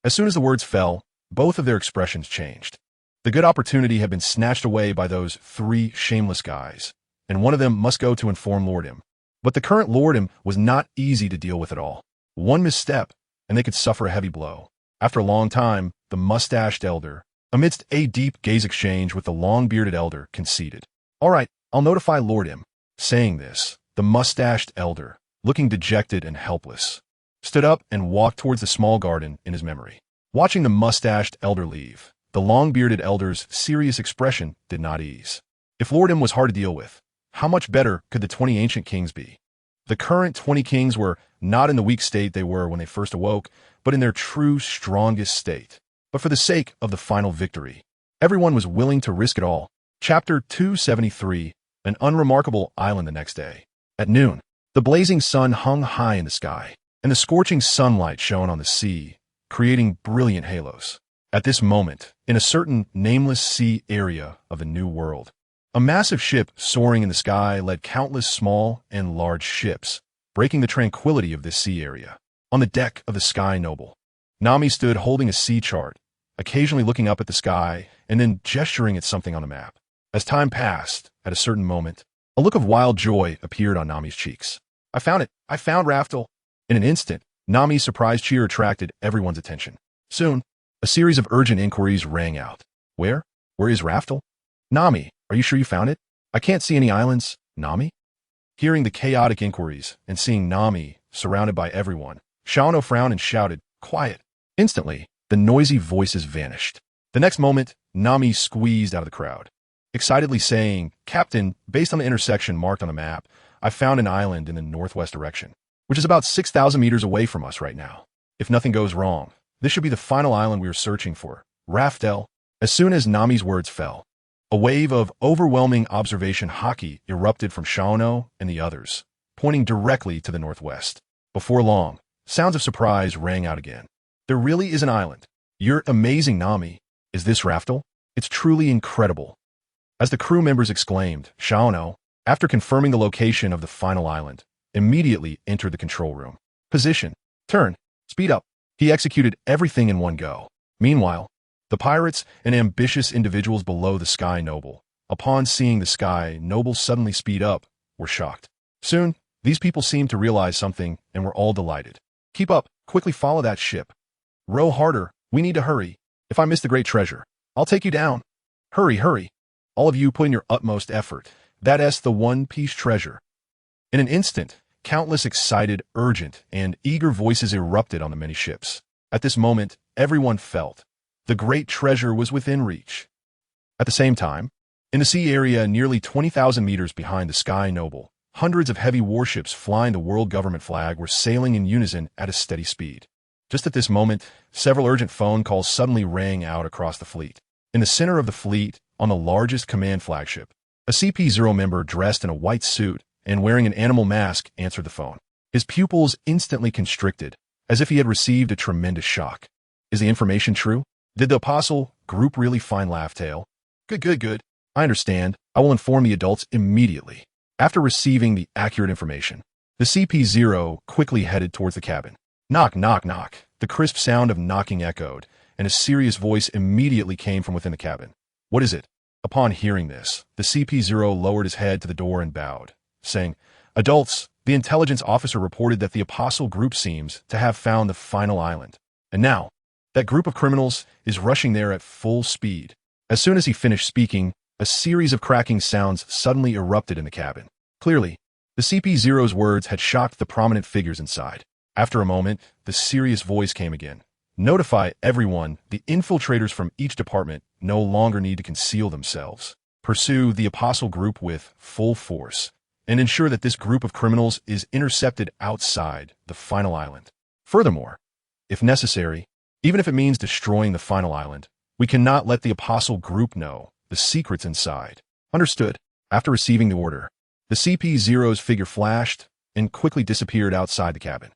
As soon as the words fell, both of their expressions changed. The good opportunity had been snatched away by those 3 shameless guys, and one of them must go to inform Lordum. But the current Lordum was not easy to deal with at all. One misstep, and they could suffer a heavy blow. After a long time, the mustached elder, amidst a deep gaze exchange with the long-bearded elder, conceded, "All right, I'll notify Lordum." Saying this, the mustached elder, looking dejected and helpless, stood up and walked towards the small garden in his memory. Watching the mustached elder leave, the long-bearded elder's serious expression did not ease. If Lordum was hard to deal with, how much better could the 20 ancient kings be? The current 20 kings were not in the weak state they were when they first awoke, but in their true strongest state. But for the sake of the final victory, everyone was willing to risk it all. Chapter 273, An Unremarkable Island the next day. At noon, the blazing sun hung high in the sky, and the scorching sunlight shone on the sea, creating brilliant halos. At this moment, in a certain nameless sea area of the New World, a massive ship soaring in the sky led countless small and large ships breaking the tranquility of this sea area. On the deck of the Sky Noble, Nami stood holding a sea chart, occasionally looking up at the sky and then gesturing at something on the map. As time passed, at a certain moment, a look of wild joy appeared on Nami's cheeks. I found it! I found Raftel! In an instant, Nami's surprised cheer attracted everyone's attention. Soon, a series of urgent inquiries rang out. Where? Where is Raftel? Nami, are you sure you found it? I can't see any islands. Nami? Hearing the chaotic inquiries and seeing Nami surrounded by everyone, Xiao frowned and shouted, Quiet! Instantly, the noisy voices vanished. The next moment, Nami squeezed out of the crowd, excitedly saying, Captain, based on the intersection marked on the map, I found an island in the northwest direction, which is about 6,000 meters away from us right now. If nothing goes wrong, this should be the final island we are searching for. Raftel. As soon as Nami's words fell, a wave of overwhelming observation hockey erupted from Xiao and the others, pointing directly to the northwest. Before long, sounds of surprise rang out again. There really is an island. You're amazing, Nami. Is this Raftel? It's truly incredible. As the crew members exclaimed, Xiao, after confirming the location of the final island, immediately entered the control room. Position. Turn. Speed up. He executed everything in one go. Meanwhile, the pirates and ambitious individuals below the Sky Noble, upon seeing the Sky Noble suddenly speed up, were shocked. Soon, these people seemed to realize something and were all delighted. Keep up. Quickly follow that ship. Row harder. We need to hurry. If I miss the great treasure, I'll take you down. Hurry, hurry. All of you put in your utmost effort. That's the one-piece treasure. In an instant, countless excited, urgent, and eager voices erupted on the many ships. At this moment, everyone felt the great treasure was within reach. At the same time, in the sea area nearly 20,000 meters behind the Sky Noble, hundreds of heavy warships flying the world government flag were sailing in unison at a steady speed. Just at this moment, several urgent phone calls suddenly rang out across the fleet. In the center of the fleet, on the largest command flagship, a CP0 member dressed in a white suit and wearing an animal mask answered the phone. His pupils instantly constricted, as if he had received a tremendous shock. Is the information true? Did the Apostle group really find Raftel? Good. I understand. I will inform the adults immediately. After receiving the accurate information, the CP0 quickly headed towards the cabin. Knock, knock, knock. The crisp sound of knocking echoed, and a serious voice immediately came from within the cabin. What is it? Upon hearing this, the CP0 lowered his head to the door and bowed, saying, Adults, the intelligence officer reported that the Apostle group seems to have found the final island. And now, that group of criminals is rushing there at full speed. As soon as he finished speaking, a series of cracking sounds suddenly erupted in the cabin. Clearly, the CP0's words had shocked the prominent figures inside. After a moment, the serious voice came again. Notify everyone the infiltrators from each department no longer need to conceal themselves. Pursue the Apostle group with full force, and ensure that this group of criminals is intercepted outside the final island. Furthermore, if necessary, even if it means destroying the final island, we cannot let the Apostle group know the secrets inside. Understood. After receiving the order, the CP0's figure flashed and quickly disappeared outside the cabin.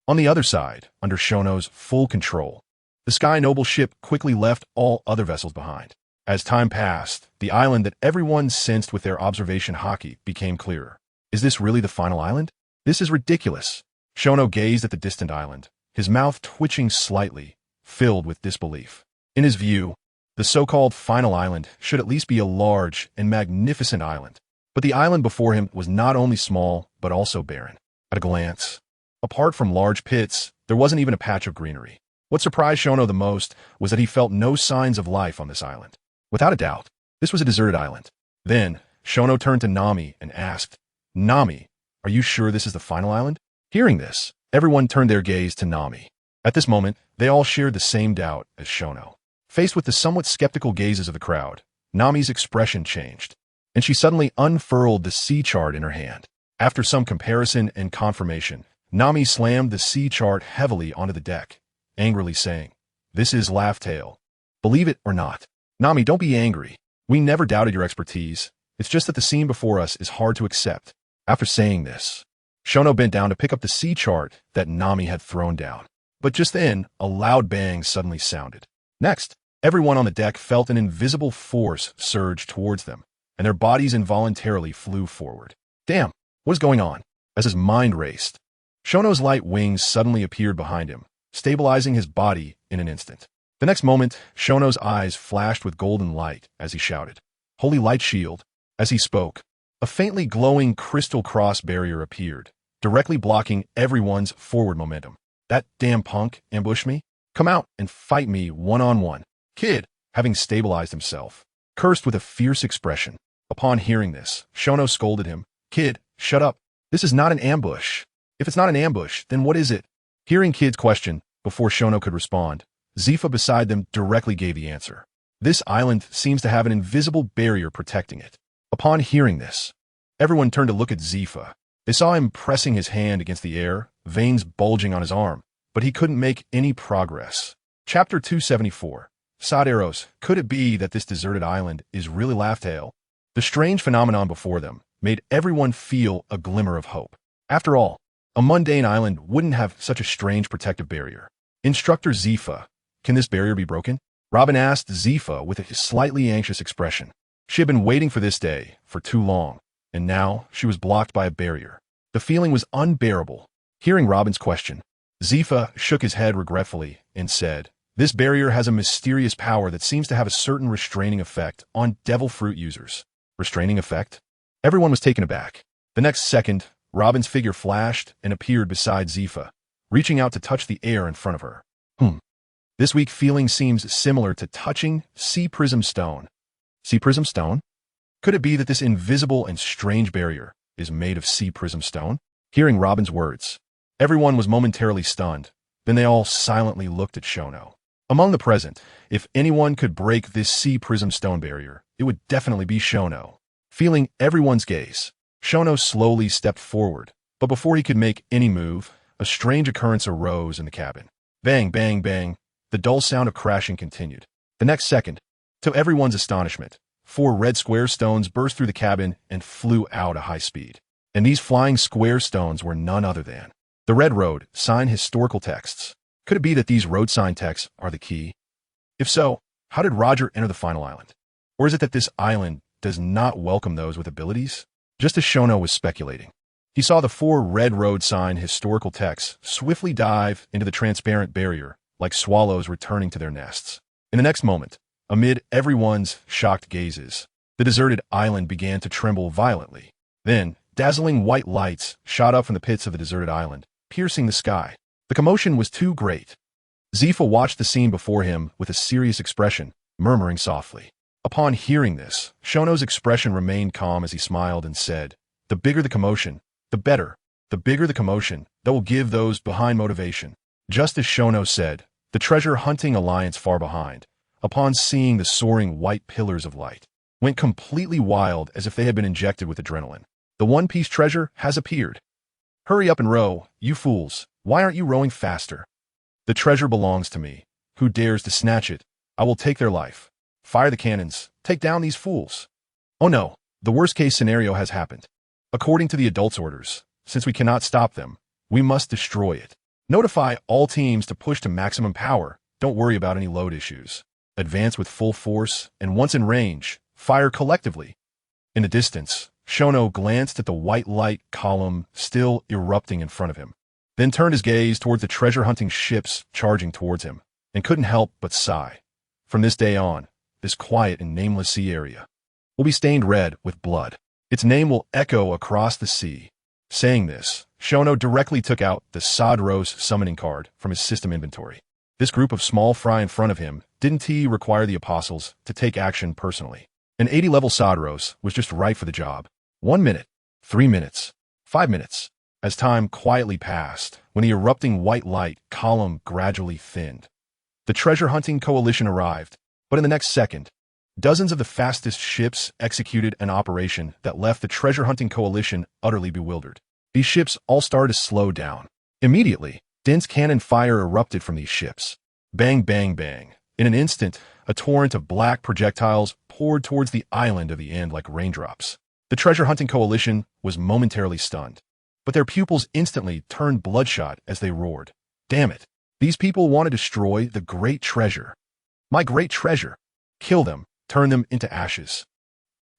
On the other side, under Shono's full control, the Sky Noble ship quickly left all other vessels behind. As time passed, the island that everyone sensed with their observation hockey became clearer. Is this really the final island? This is ridiculous. Shono gazed at the distant island, his mouth twitching slightly, filled with disbelief. In his view, the so-called final island should at least be a large and magnificent island. But the island before him was not only small, but also barren. At a glance, apart from large pits, there wasn't even a patch of greenery. What surprised Shono the most was that he felt no signs of life on this island. Without a doubt, this was a deserted island. Then, Shono turned to Nami and asked, Nami, are you sure this is the final island? Hearing this, everyone turned their gaze to Nami. At this moment, they all shared the same doubt as Shono. Faced with the somewhat skeptical gazes of the crowd, Nami's expression changed, and she suddenly unfurled the sea chart in her hand. After some comparison and confirmation, Nami slammed the sea chart heavily onto the deck, angrily saying, This is Raftel. Believe it or not. Nami, don't be angry. We never doubted your expertise. It's just that the scene before us is hard to accept. After saying this, Shono bent down to pick up the sea chart that Nami had thrown down. But just then, a loud bang suddenly sounded. Next, everyone on the deck felt an invisible force surge towards them, and their bodies involuntarily flew forward. Damn, what is going on? as his mind raced. Shono's light wings suddenly appeared behind him, stabilizing his body in an instant. The next moment, Shono's eyes flashed with golden light as he shouted, "Holy Light Shield!" As he spoke, a faintly glowing crystal cross barrier appeared, directly blocking everyone's forward momentum. "That damn punk ambushed me? Come out and fight me one-on-one." Kid, having stabilized himself, cursed with a fierce expression. Upon hearing this, Shono scolded him. "Kid, shut up. This is not an ambush. If it's not an ambush, then what is it?" Hearing Kid's question, before Shono could respond, Zifa beside them directly gave the answer. "This island seems to have an invisible barrier protecting it." Upon hearing this, everyone turned to look at Zifa. They saw him pressing his hand against the air, veins bulging on his arm, but he couldn't make any progress. Chapter 274. Sod arrows. Could it be that this deserted island is really Laughtail? The strange phenomenon before them made everyone feel a glimmer of hope. After all, a mundane island wouldn't have such a strange protective barrier. Instructor Zifa, can this barrier be broken? Robin asked Zifa with a slightly anxious expression. She had been waiting for this day for too long, and now she was blocked by a barrier. The feeling was unbearable. Hearing Robin's question, Zifa shook his head regretfully and said, "This barrier has a mysterious power that seems to have a certain restraining effect on devil fruit users." Restraining effect? Everyone was taken aback. The next second, Robin's figure flashed and appeared beside Zifa, reaching out to touch the air in front of her. This weak feeling seems similar to touching sea prism stone. Sea prism stone? Could it be that this invisible and strange barrier is made of sea prism stone? Hearing Robin's words, everyone was momentarily stunned. Then they all silently looked at Shono. Among the present, if anyone could break this sea prism stone barrier, it would definitely be Shono. Feeling everyone's gaze, Shono slowly stepped forward, but before he could make any move, a strange occurrence arose in the cabin. Bang, bang, bang. The dull sound of crashing continued. The next second, to everyone's astonishment, 4 red square stones burst through the cabin and flew out at high speed. And these flying square stones were none other than the Red Road sign historical texts. Could it be that these road sign texts are the key? If so, how did Roger enter the final island? Or is it that this island does not welcome those with abilities? Just as Shono was speculating, he saw the 4 Red Road sign historical texts swiftly dive into the transparent barrier like swallows returning to their nests. In the next moment, amid everyone's shocked gazes, the deserted island began to tremble violently. Then, dazzling white lights shot up from the pits of the deserted island, piercing the sky. The commotion was too great. Zifa watched the scene before him with a serious expression, murmuring softly. Upon hearing this, Shono's expression remained calm as he smiled and said, "The bigger the commotion, the better. The bigger the commotion, that will give those behind motivation." Just as Shono said, the treasure-hunting alliance far behind, upon seeing the soaring white pillars of light, went completely wild as if they had been injected with adrenaline. "The One Piece treasure has appeared. Hurry up and row, you fools. Why aren't you rowing faster? The treasure belongs to me. Who dares to snatch it? I will take their life. Fire the cannons. Take down these fools." Oh no, the worst-case scenario has happened. According to the adults' orders, since we cannot stop them, we must destroy it. Notify all teams to push to maximum power. Don't worry about any load issues. Advance with full force, and once in range, fire collectively. In the distance, Shono glanced at the white light column still erupting in front of him, then turned his gaze towards the treasure-hunting ships charging towards him, and couldn't help but sigh. From this day on, this quiet and nameless sea area will be stained red with blood. Its name will echo across the sea. Saying this, Shono directly took out the Sodros summoning card from his system inventory. This group of small fry in front of him didn't he require the apostles to take action personally. An 80-level Sodros was just right for the job. 1 minute, 3 minutes, 5 minutes. As time quietly passed, when the erupting white light column gradually thinned, the treasure-hunting coalition arrived. But in the next second, dozens of the fastest ships executed an operation that left the treasure-hunting coalition utterly bewildered. These ships all started to slow down. Immediately, dense cannon fire erupted from these ships. Bang, bang, bang. In an instant, a torrent of black projectiles poured towards the island of the end like raindrops. The treasure-hunting coalition was momentarily stunned, but their pupils instantly turned bloodshot as they roared. Damn it! These people want to destroy the great treasure. My great treasure. Kill them. Turn them into ashes.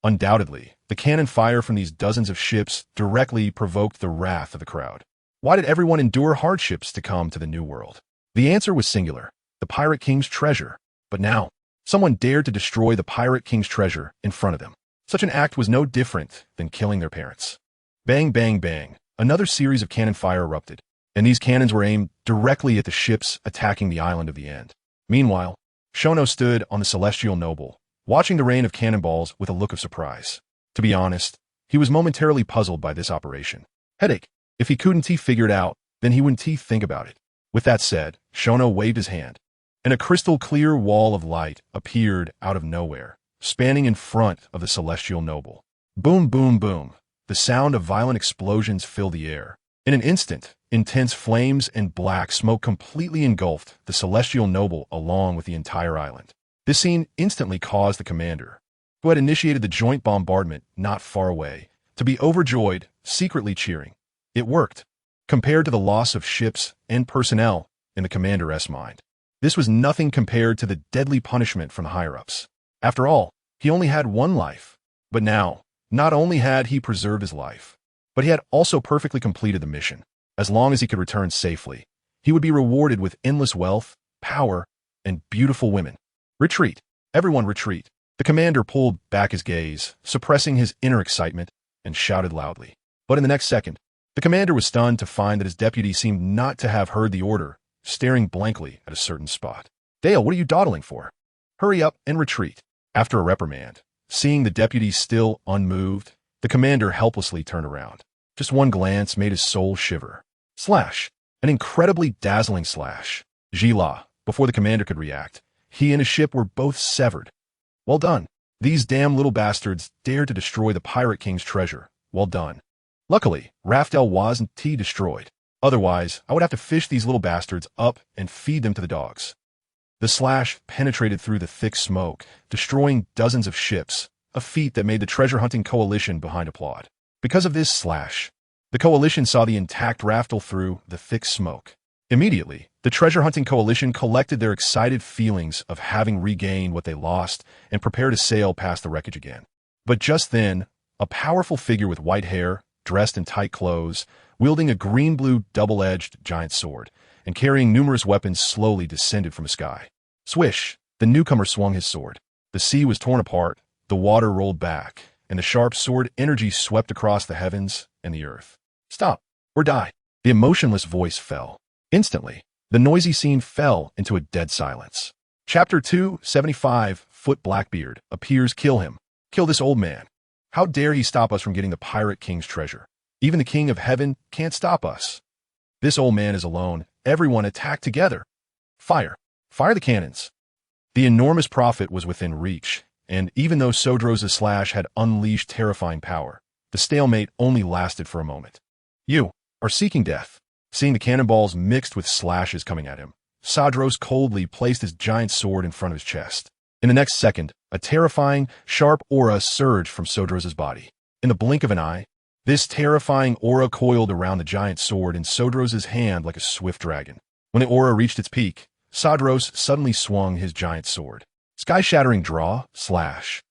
Undoubtedly, the cannon fire from these dozens of ships directly provoked the wrath of the crowd. Why did everyone endure hardships to come to the New World? The answer was singular: the Pirate King's treasure. But now, someone dared to destroy the Pirate King's treasure in front of them. Such an act was no different than killing their parents. Bang, bang, bang. Another series of cannon fire erupted, and these cannons were aimed directly at the ships attacking the island of the End. Meanwhile, Shono stood on the Celestial Noble, watching the rain of cannonballs with a look of surprise. To be honest, he was momentarily puzzled by this operation. Headache. If he couldn't figure it out, then he wouldn't think about it. With that said, Shono waved his hand, and a crystal-clear wall of light appeared out of nowhere, spanning in front of the Celestial Noble. Boom, boom, boom. The sound of violent explosions filled the air. In an instant, intense flames and black smoke completely engulfed the Celestial Noble along with the entire island. This scene instantly caused the commander, who had initiated the joint bombardment not far away, to be overjoyed, secretly cheering. It worked. Compared to the loss of ships and personnel in the commander's mind, this was nothing compared to the deadly punishment from the higher-ups. After all, he only had one life. But now, not only had he preserved his life, but he had also perfectly completed the mission. As long as he could return safely, he would be rewarded with endless wealth, power, and beautiful women. Retreat. Everyone retreat. The commander pulled back his gaze, suppressing his inner excitement, and shouted loudly. But in the next second, the commander was stunned to find that his deputy seemed not to have heard the order, staring blankly at a certain spot. Dale, what are you dawdling for? Hurry up and retreat. After a reprimand, seeing the deputy still unmoved, the commander helplessly turned around. Just one glance made his soul shiver. Slash. An incredibly dazzling slash. Gila. Before the commander could react, he and his ship were both severed. Well done. These damn little bastards dared to destroy the Pirate King's treasure. Well done. Luckily, Raftel wasn't destroyed. Otherwise, I would have to fish these little bastards up and feed them to the dogs. The slash penetrated through the thick smoke, destroying dozens of ships, a feat that made the treasure-hunting coalition behind applaud. Because of this slash, the coalition saw the intact Raftel through the thick smoke. Immediately, the treasure-hunting coalition collected their excited feelings of having regained what they lost and prepared to sail past the wreckage again. But just then, a powerful figure with white hair, dressed in tight clothes, wielding a green-blue double-edged giant sword, and carrying numerous weapons slowly descended from the sky. Swish! The newcomer swung his sword. The sea was torn apart, the water rolled back, and the sharp sword energy swept across the heavens and the earth. Stop, or die. The emotionless voice fell. Instantly, the noisy scene fell into a dead silence. Chapter 275, Foot Blackbeard appears. Kill him. Kill this old man. How dare he stop us from getting the Pirate King's treasure? Even the King of Heaven can't stop us. This old man is alone. Everyone attack together. Fire. Fire the cannons. The enormous profit was within reach, and even though Sodro's slash had unleashed terrifying power, the stalemate only lasted for a moment. You are seeking death. Seeing the cannonballs mixed with slashes coming at him, Sodros coldly placed his giant sword in front of his chest. In the next second, a terrifying, sharp aura surged from Sodros' body. In the blink of an eye, this terrifying aura coiled around the giant sword in Sodros' hand like a swift dragon. When the aura reached its peak, Sodros suddenly swung his giant sword. Sky-shattering draw, slash.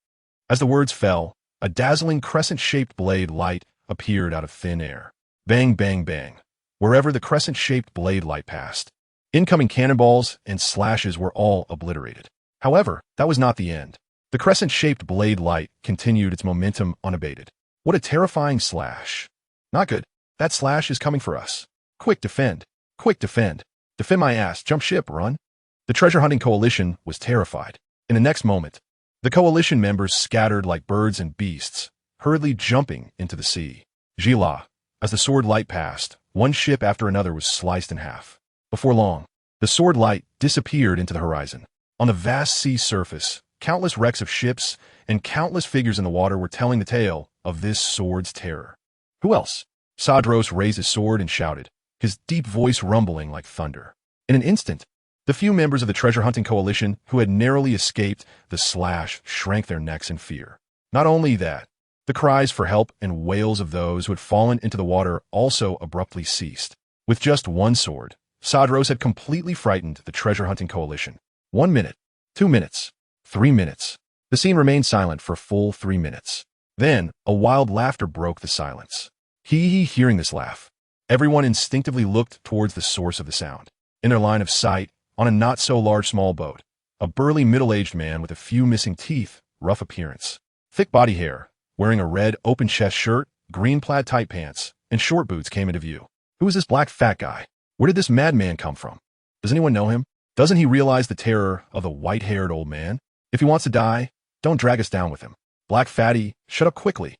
As the words fell, a dazzling crescent-shaped blade light appeared out of thin air. Bang, bang, bang. Wherever the crescent-shaped blade light passed, incoming cannonballs and slashes were all obliterated. However, that was not the end. The crescent-shaped blade light continued its momentum unabated. What a terrifying slash. Not good. That slash is coming for us. Quick, defend. Quick, defend. Defend my ass. Jump ship, run. The treasure-hunting coalition was terrified. In the next moment, the coalition members scattered like birds and beasts, hurriedly jumping into the sea. Gila. As the sword light passed, one ship after another was sliced in half. Before long, the sword light disappeared into the horizon. On the vast sea surface, countless wrecks of ships and countless figures in the water were telling the tale of this sword's terror. Who else? Sodros raised his sword and shouted, his deep voice rumbling like thunder. In an instant, the few members of the treasure-hunting coalition who had narrowly escaped the slash shrank their necks in fear. Not only that, the cries for help and wails of those who had fallen into the water also abruptly ceased. With just one sword, Sodros had completely frightened the treasure-hunting coalition. 1 minute, 2 minutes, 3 minutes. The scene remained silent for a full 3 minutes. Then, a wild laughter broke the silence. Hearing this laugh. Everyone instinctively looked towards the source of the sound. In their line of sight, on a not-so-large small boat, a burly middle-aged man with a few missing teeth, rough appearance, thick body hair, wearing a red open-chest shirt, green plaid tight pants, and short boots came into view. Who is this black fat guy? Where did this madman come from? Does anyone know him? Doesn't he realize the terror of the white-haired old man? If he wants to die, don't drag us down with him. Black fatty, shut up quickly.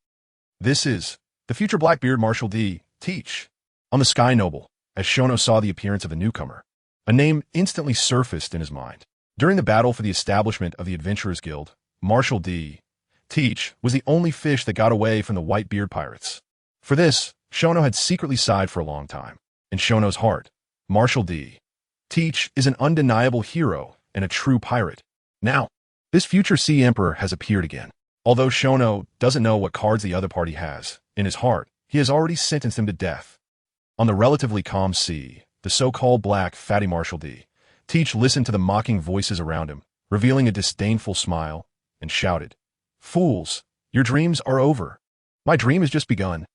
This is the future Blackbeard Marshal D. Teach. On the Sky Noble, as Shono saw the appearance of the newcomer, a name instantly surfaced in his mind. During the battle for the establishment of the Adventurers Guild, Marshal D. Teach was the only fish that got away from the Whitebeard pirates. For this, Shono had secretly sighed for a long time. In Shono's heart, Marshal D. Teach is an undeniable hero and a true pirate. Now, this future Sea Emperor has appeared again. Although Shono doesn't know what cards the other party has, in his heart, he has already sentenced him to death. On the relatively calm sea, the so-called black fatty Marshal D. Teach listened to the mocking voices around him, revealing a disdainful smile, and shouted, "Fools, your dreams are over. My dream has just begun."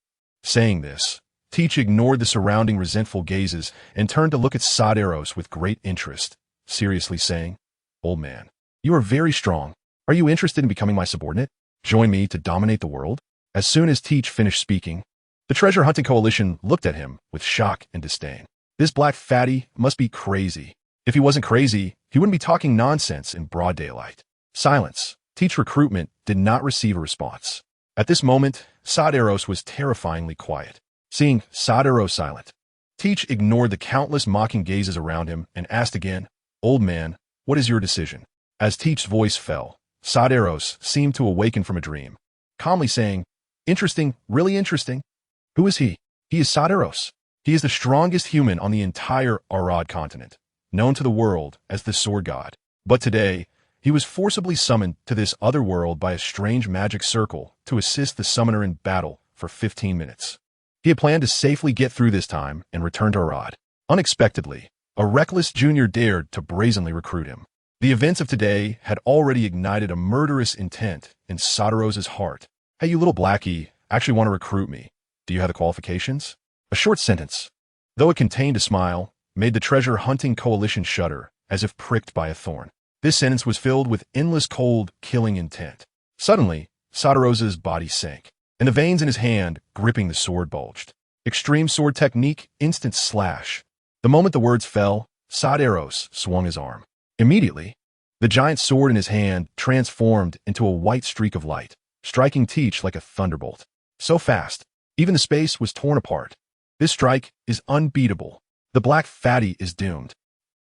Saying this, Teach ignored the surrounding resentful gazes and turned to look at Saderos with great interest, seriously saying, "Old man, you are very strong. Are you interested in becoming my subordinate? Join me to dominate the world?" As soon as Teach finished speaking, the treasure hunting coalition looked at him with shock and disdain. This black fatty must be crazy. If he wasn't crazy, he wouldn't be talking nonsense in broad daylight. Silence. Teach recruitment did not receive a response. At this moment, Saderos was terrifyingly quiet. Seeing Saderos silent, Teach ignored the countless mocking gazes around him and asked again, "Old man, what is your decision?" As Teach's voice fell, Saderos seemed to awaken from a dream, calmly saying, "Interesting, really interesting. Who is he?" "He is Saderos. He is the strongest human on the entire Arad continent, known to the world as the Sword God. But today, he was forcibly summoned to this other world by a strange magic circle to assist the summoner in battle for 15 minutes. He had planned to safely get through this time and return to Arad. Unexpectedly, a reckless junior dared to brazenly recruit him. The events of today had already ignited a murderous intent in Saderos' heart. "Hey, you little blackie, actually want to recruit me? Do you have the qualifications?" A short sentence, though it contained a smile, made the treasure hunting coalition shudder as if pricked by a thorn. This sentence was filled with endless cold, killing intent. Suddenly, Saderos' body sank, and the veins in his hand gripping the sword bulged. Extreme sword technique, instant slash. The moment the words fell, Saderos swung his arm. Immediately, the giant sword in his hand transformed into a white streak of light, striking Teach like a thunderbolt. So fast, even the space was torn apart. This strike is unbeatable. The black fatty is doomed.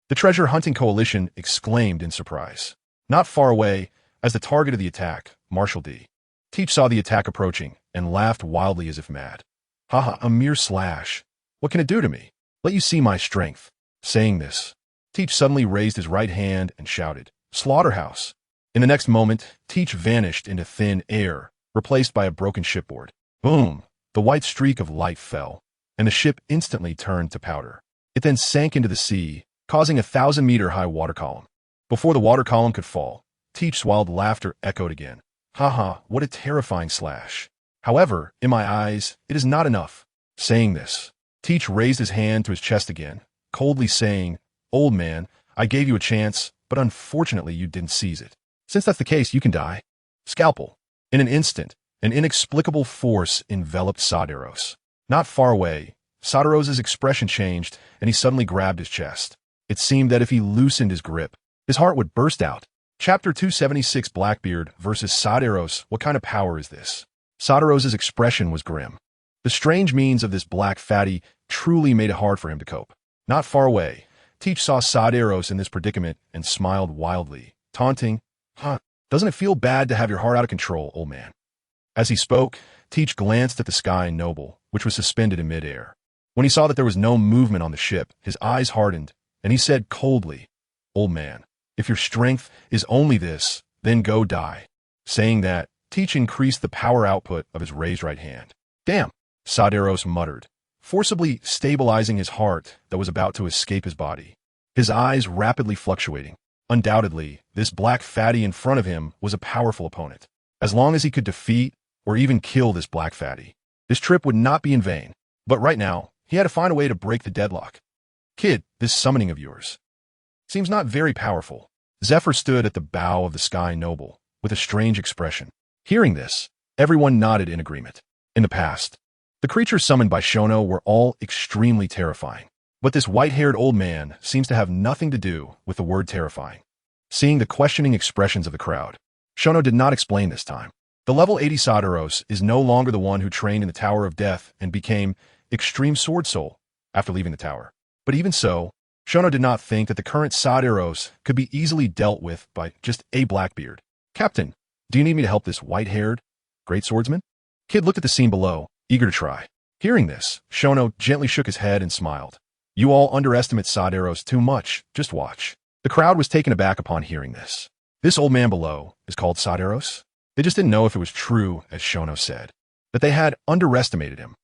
The treasure hunting coalition exclaimed in surprise. Not far away, as the target of the attack, Marshal D. Teach saw the attack approaching and laughed wildly as if mad. "Haha, a mere slash. What can it do to me? Let you see my strength." Saying this, Teach suddenly raised his right hand and shouted, "Slaughterhouse." In the next moment, Teach vanished into thin air, replaced by a broken shipboard. Boom! The white streak of light fell, and the ship instantly turned to powder. It then sank into the sea, causing a 1,000-meter-high water column. Before the water column could fall, Teach's wild laughter echoed again. "Haha, what a terrifying slash. However, in my eyes, it is not enough." Saying this, Teach raised his hand to his chest again, coldly saying, "Old man, I gave you a chance, but unfortunately you didn't seize it. Since that's the case, you can die." Scalpel. In an instant, an inexplicable force enveloped Saderos. Not far away, Saderos' expression changed, and he suddenly grabbed his chest. It seemed that if he loosened his grip, his heart would burst out. Chapter 276 Blackbeard versus Saderos. What kind of power is this? Saderos' expression was grim. The strange means of this black fatty truly made it hard for him to cope. Not far away, Teach saw Saderos in this predicament and smiled wildly, taunting, "Doesn't it feel bad to have your heart out of control, old man?" As he spoke, Teach glanced at the Sky Noble, which was suspended in midair. When he saw that there was no movement on the ship, his eyes hardened, and he said coldly, "Old man, if your strength is only this, then go die." Saying that, Teach increased the power output of his raised right hand. "Damn," Saderos muttered, forcibly stabilizing his heart that was about to escape his body, his eyes rapidly fluctuating. Undoubtedly, this black fatty in front of him was a powerful opponent. As long as he could defeat or even kill this black fatty, this trip would not be in vain. But right now, he had to find a way to break the deadlock. Kid, this summoning of yours seems not very powerful. Zephyr stood at the bow of the sky noble with a strange expression. Hearing this, everyone nodded in agreement. In the past, the creatures summoned by Shono were all extremely terrifying. But this white-haired old man seems to have nothing to do with the word terrifying. Seeing the questioning expressions of the crowd, Shono did not explain this time. The level 80 Sadaros is no longer the one who trained in the Tower of Death and became Extreme Sword Soul after leaving the tower. But even so, Shono did not think that the current Sadaros could be easily dealt with by just a Blackbeard. Captain, do you need me to help this white-haired great swordsman? Kid looked at the scene below, eager to try. Hearing this, Shono gently shook his head and smiled. You all underestimate Sadaros too much. Just watch. The crowd was taken aback upon hearing this. This old man below is called Sadaros? They just didn't know if it was true, as Shono said, that they had underestimated him.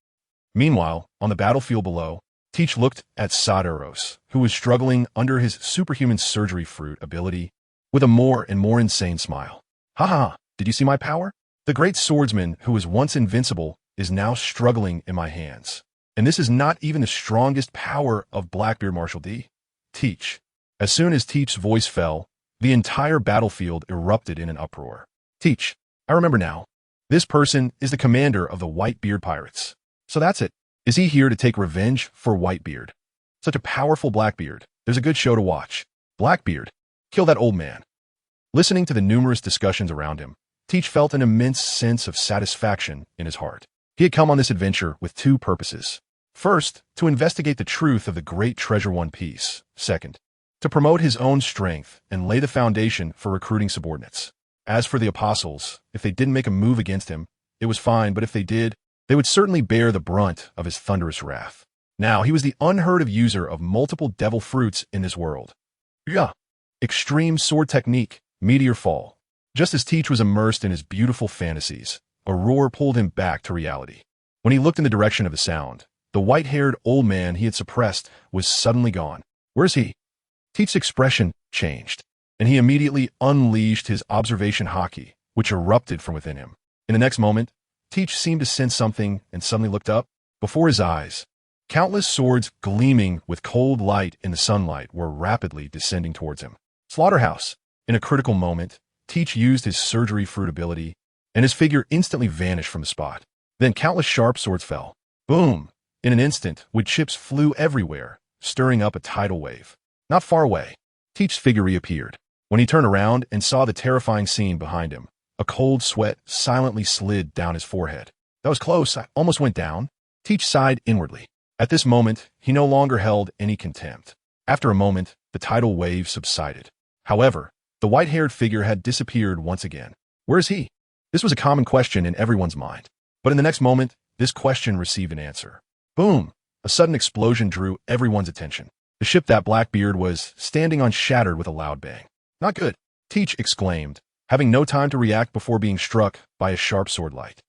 Meanwhile, on the battlefield below, Teach looked at Sadaros, who was struggling under his superhuman surgery fruit ability, with a more and more insane smile. Ha, did you see my power? The great swordsman who was once invincible is now struggling in my hands. And this is not even the strongest power of Blackbeard Marshal D. Teach. As soon as Teach's voice fell, the entire battlefield erupted in an uproar. Teach, I remember now. This person is the commander of the Whitebeard Pirates. So that's it. Is he here to take revenge for Whitebeard? Such a powerful Blackbeard. There's a good show to watch. Blackbeard, kill that old man. Listening to the numerous discussions around him, Teach felt an immense sense of satisfaction in his heart. He had come on this adventure with two purposes. First, to investigate the truth of the great treasure One Piece. Second, to promote his own strength and lay the foundation for recruiting subordinates. As for the apostles, if they didn't make a move against him, it was fine, but if they did, they would certainly bear the brunt of his thunderous wrath. Now, he was the unheard of user of multiple devil fruits in this world. Yeah. Extreme sword technique, meteor fall. Just as Teach was immersed in his beautiful fantasies, a roar pulled him back to reality. When he looked in the direction of the sound, the white-haired old man he had suppressed was suddenly gone. Where's he? Teach's expression changed, and he immediately unleashed his observation haki, which erupted from within him. In the next moment, Teach seemed to sense something and suddenly looked up. Before his eyes, countless swords gleaming with cold light in the sunlight were rapidly descending towards him. Slaughterhouse. In a critical moment, Teach used his surgery fruit ability, and his figure instantly vanished from the spot. Then countless sharp swords fell. Boom! In an instant, wood chips flew everywhere, stirring up a tidal wave. Not far away, Teach's figure reappeared. When he turned around and saw the terrifying scene behind him, a cold sweat silently slid down his forehead. That was close, I almost went down. Teach sighed inwardly. At this moment, he no longer held any contempt. After a moment, the tidal wave subsided. However, the white-haired figure had disappeared once again. Where is he? This was a common question in everyone's mind. But in the next moment, this question received an answer. Boom! A sudden explosion drew everyone's attention. The ship that Blackbeard was standing on shattered with a loud bang. Not good, Teach exclaimed, having no time to react before being struck by a sharp sword light.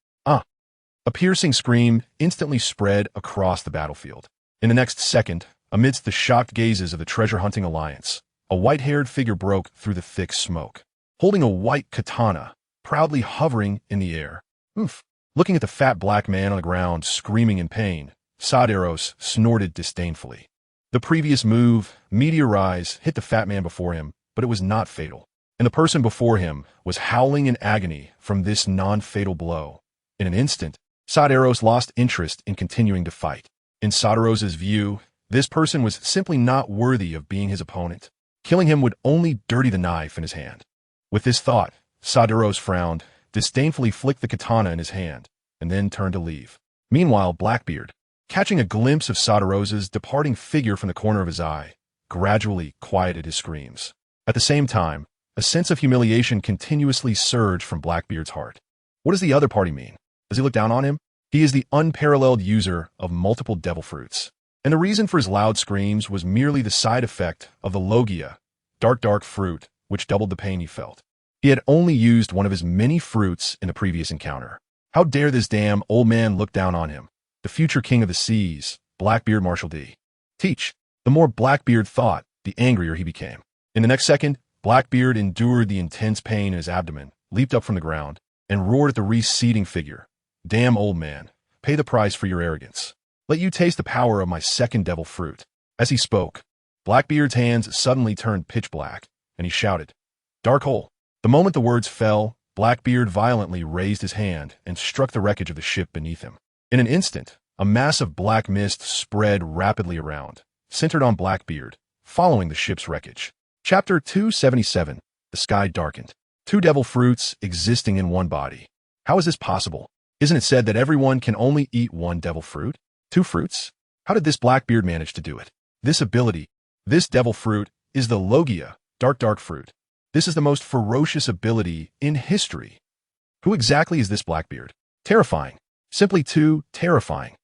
A piercing scream instantly spread across the battlefield. In the next second, amidst the shocked gazes of the treasure-hunting alliance, a white-haired figure broke through the thick smoke, holding a white katana, proudly hovering in the air. Oof! Looking at the fat black man on the ground, screaming in pain, Sadaros snorted disdainfully. The previous move, Meteor Rise, hit the fat man before him, but it was not fatal, and the person before him was howling in agony from this non-fatal blow. In an instant, Sadaros lost interest in continuing to fight. In Sadaros's view, this person was simply not worthy of being his opponent. Killing him would only dirty the knife in his hand. With this thought, Sadaros frowned, disdainfully flicked the katana in his hand, and then turned to leave. Meanwhile, Blackbeard, catching a glimpse of Sadaros's departing figure from the corner of his eye, gradually quieted his screams. At the same time, a sense of humiliation continuously surged from Blackbeard's heart. What does the other party mean? Does he look down on him? He is the unparalleled user of multiple devil fruits. And the reason for his loud screams was merely the side effect of the Logia, dark fruit, which doubled the pain he felt. He had only used one of his many fruits in the previous encounter. How dare this damn old man look down on him? The future king of the seas, Blackbeard Marshal D. Teach. The more Blackbeard thought, the angrier he became. In the next second, Blackbeard endured the intense pain in his abdomen, leaped up from the ground, and roared at the receding figure. Damn, old man, pay the price for your arrogance. Let you taste the power of my second devil fruit. As he spoke, Blackbeard's hands suddenly turned pitch black, and he shouted, Dark hole. The moment the words fell, Blackbeard violently raised his hand and struck the wreckage of the ship beneath him. In an instant, a mass of black mist spread rapidly around, centered on Blackbeard, following the ship's wreckage. Chapter 277. The Sky Darkened. Two devil fruits existing in one body. How is this possible? Isn't it said that everyone can only eat one devil fruit? Two fruits? How did this Blackbeard manage to do it? This ability, this devil fruit, is the Logia, dark fruit. This is the most ferocious ability in history. Who exactly is this Blackbeard? Terrifying. Simply too terrifying.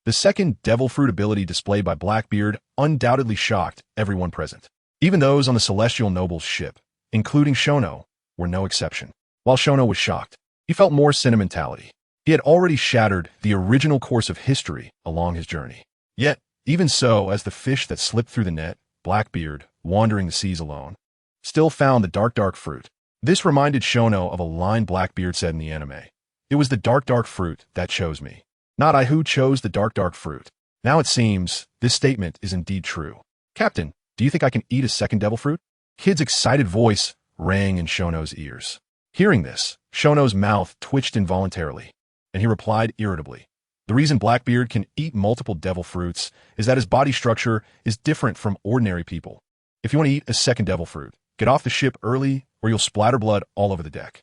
The second devil fruit ability displayed by Blackbeard undoubtedly shocked everyone present. Even those on the Celestial Noble's ship, including Shono, were no exception. While Shono was shocked, he felt more sentimentality. He had already shattered the original course of history along his journey. Yet, even so, as the fish that slipped through the net, Blackbeard, wandering the seas alone, still found the dark fruit. This reminded Shono of a line Blackbeard said in the anime. It was the dark fruit that chose me. Not I who chose the dark fruit. Now it seems this statement is indeed true. Captain, do you think I can eat a second devil fruit? Kid's excited voice rang in Shono's ears. Hearing this, Shono's mouth twitched involuntarily, and he replied irritably. The reason Blackbeard can eat multiple devil fruits is that his body structure is different from ordinary people. If you want to eat a second devil fruit, get off the ship early or you'll splatter blood all over the deck.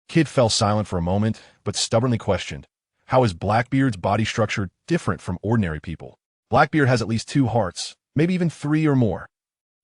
Kid fell silent for a moment, but stubbornly questioned, how is Blackbeard's body structure different from ordinary people? Blackbeard has at least 2 hearts, maybe even 3 or more.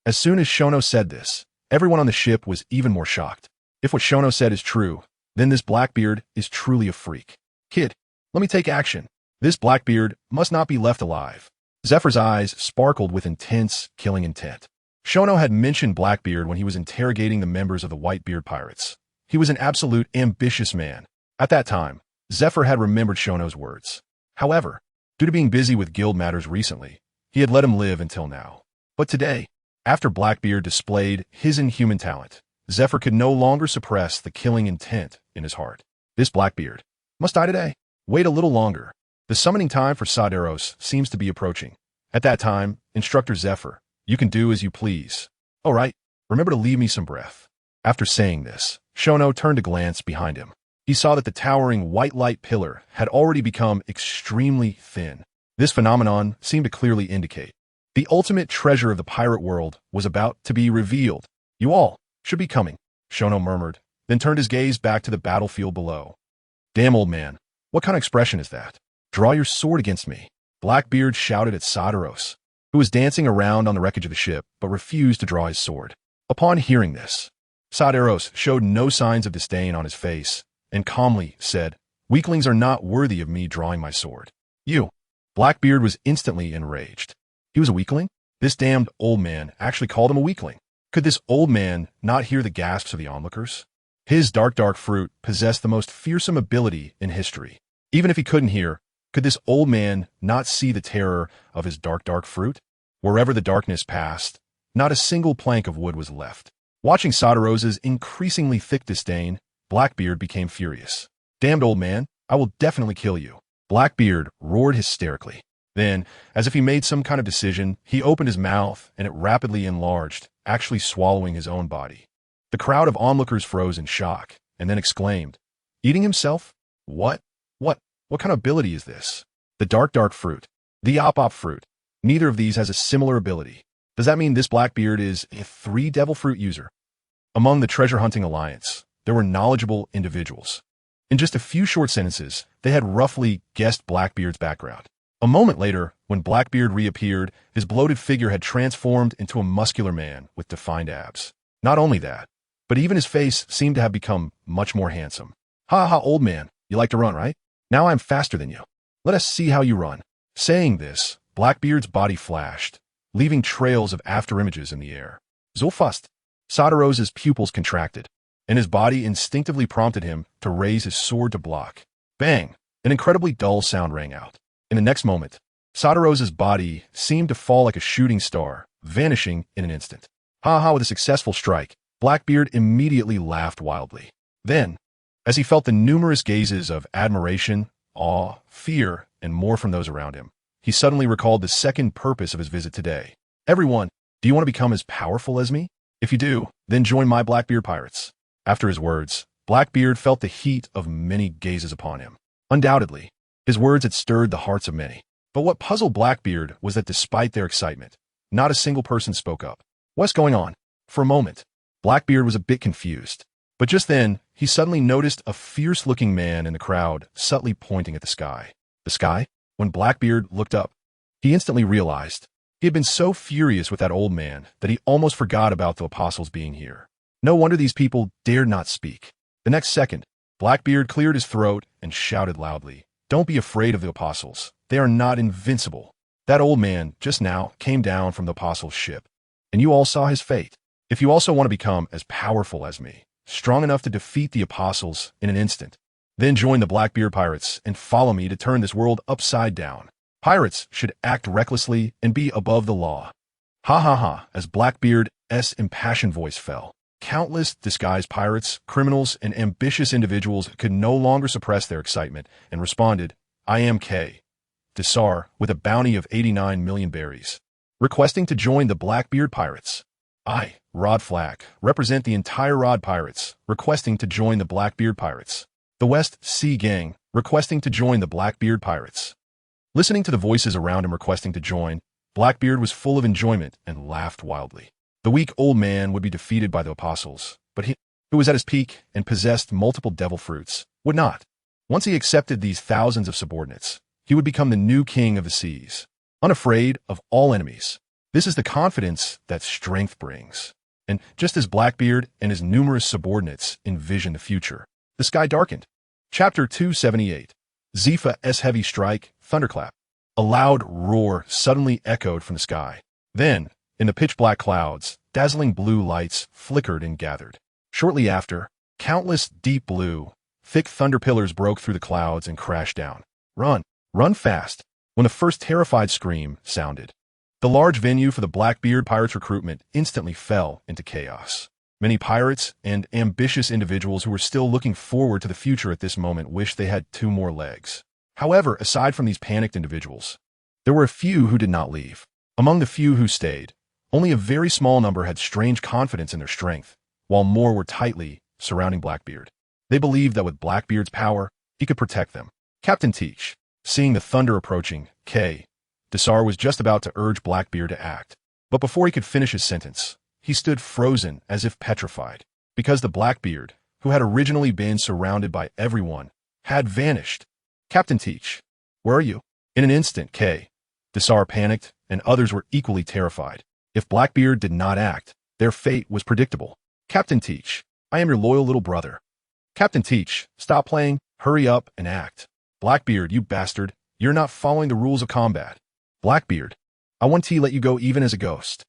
As soon as Shono said this, everyone on the ship was even more shocked. If what Shono said is true, then this Blackbeard is truly a freak. Kid, let me take action. This Blackbeard must not be left alive. Zephyr's eyes sparkled with intense, killing intent. Shono had mentioned Blackbeard when he was interrogating the members of the Whitebeard Pirates. He was an absolute ambitious man. At that time, Zephyr had remembered Shono's words. However, due to being busy with guild matters recently, he had let him live until now. But today, after Blackbeard displayed his inhuman talent, Zephyr could no longer suppress the killing intent in his heart. This Blackbeard must die today. Wait a little longer. The summoning time for Saderos seems to be approaching. At that time, Instructor Zephyr, you can do as you please. All right, remember to leave me some breath. After saying this, Shono turned to glance behind him. He saw that the towering white light pillar had already become extremely thin. This phenomenon seemed to clearly indicate the ultimate treasure of the pirate world was about to be revealed. You all should be coming, Shono murmured, then turned his gaze back to the battlefield below. Damn, old man, what kind of expression is that? Draw your sword against me. Blackbeard shouted at Saderos, who was dancing around on the wreckage of the ship but refused to draw his sword. Upon hearing this, Saderos showed no signs of disdain on his face and calmly said, Weaklings are not worthy of me drawing my sword. You. Blackbeard was instantly enraged. He was a weakling? This damned old man actually called him a weakling. Could this old man not hear the gasps of the onlookers? His dark fruit possessed the most fearsome ability in history. Even if he couldn't hear, could this old man not see the terror of his dark fruit? Wherever the darkness passed, not a single plank of wood was left. Watching Saderos's increasingly thick disdain, Blackbeard became furious. Damned old man, I will definitely kill you. Blackbeard roared hysterically. Then, as if he made some kind of decision, he opened his mouth and it rapidly enlarged, actually swallowing his own body. The crowd of onlookers froze in shock and then exclaimed, Eating himself? What kind of ability is this? The dark fruit. The op fruit. Neither of these has a similar ability. Does that mean this Blackbeard is a 3 devil fruit user? Among the treasure hunting alliance, there were knowledgeable individuals. In just a few short sentences, they had roughly guessed Blackbeard's background. A moment later, when Blackbeard reappeared, his bloated figure had transformed into a muscular man with defined abs. Not only that, but even his face seemed to have become much more handsome. Ha, old man, you like to run, right? Now I'm faster than you. Let us see how you run. Saying this, Blackbeard's body flashed, leaving trails of afterimages in the air. Zulfust. Saderos's pupils contracted, and his body instinctively prompted him to raise his sword to block. Bang! An incredibly dull sound rang out. In the next moment, Saderos's body seemed to fall like a shooting star, vanishing in an instant. Ha ha, with a successful strike, Blackbeard immediately laughed wildly. Then, as he felt the numerous gazes of admiration, awe, fear, and more from those around him, he suddenly recalled the second purpose of his visit today. Everyone, do you want to become as powerful as me? If you do, then join my Blackbeard pirates. After his words, Blackbeard felt the heat of many gazes upon him. Undoubtedly, his words had stirred the hearts of many. But what puzzled Blackbeard was that despite their excitement, not a single person spoke up. What's going on? For a moment, Blackbeard was a bit confused. But just then, he suddenly noticed a fierce-looking man in the crowd subtly pointing at the sky. The sky? When Blackbeard looked up, he instantly realized he had been so furious with that old man that he almost forgot about the apostles being here. No wonder these people dared not speak. The next second, Blackbeard cleared his throat and shouted loudly, "Don't be afraid of the apostles. They are not invincible. That old man just now came down from the apostles' ship, and you all saw his fate. If you also want to become as powerful as me, strong enough to defeat the apostles in an instant, then join the Blackbeard pirates and follow me to turn this world upside down. Pirates should act recklessly and be above the law." Ha ha ha, as Blackbeard's impassioned voice fell. Countless disguised pirates, criminals, and ambitious individuals could no longer suppress their excitement and responded, "I am K. Desar with a bounty of 89 million berries, requesting to join the Blackbeard pirates. I, Rod Flack, represent the entire Rod Pirates, requesting to join the Blackbeard pirates. The West Sea Gang, requesting to join the Blackbeard pirates." Listening to the voices around him requesting to join, Blackbeard was full of enjoyment and laughed wildly. The weak old man would be defeated by the apostles, but he, who was at his peak and possessed multiple devil fruits, would not. Once he accepted these thousands of subordinates, he would become the new king of the seas, unafraid of all enemies. This is the confidence that strength brings. And just as Blackbeard and his numerous subordinates envisioned the future, the sky darkened. Chapter 278. Zifa's heavy strike, thunderclap. A loud roar suddenly echoed from the sky. Then, in the pitch-black clouds, dazzling blue lights flickered and gathered. Shortly after, countless deep blue, thick thunder pillars broke through the clouds and crashed down. "Run! Run fast!" When the first terrified scream sounded, the large venue for the Blackbeard Pirates recruitment instantly fell into chaos. Many pirates and ambitious individuals who were still looking forward to the future at this moment wished they had 2 more legs. However, aside from these panicked individuals, there were a few who did not leave. Among the few who stayed, only a very small number had strange confidence in their strength, while more were tightly surrounding Blackbeard. They believed that with Blackbeard's power, he could protect them. Captain Teach, seeing the thunder approaching, Desar was just about to urge Blackbeard to act. But before he could finish his sentence, he stood frozen as if petrified, because the Blackbeard, who had originally been surrounded by everyone, had vanished. "Captain Teach, where are you?" In an instant, Desar panicked, and others were equally terrified. If Blackbeard did not act, their fate was predictable. "Captain Teach, I am your loyal little brother." "Captain Teach, stop playing, hurry up and act." "Blackbeard, you bastard, you're not following the rules of combat." "Blackbeard, I want to let you go even as a ghost."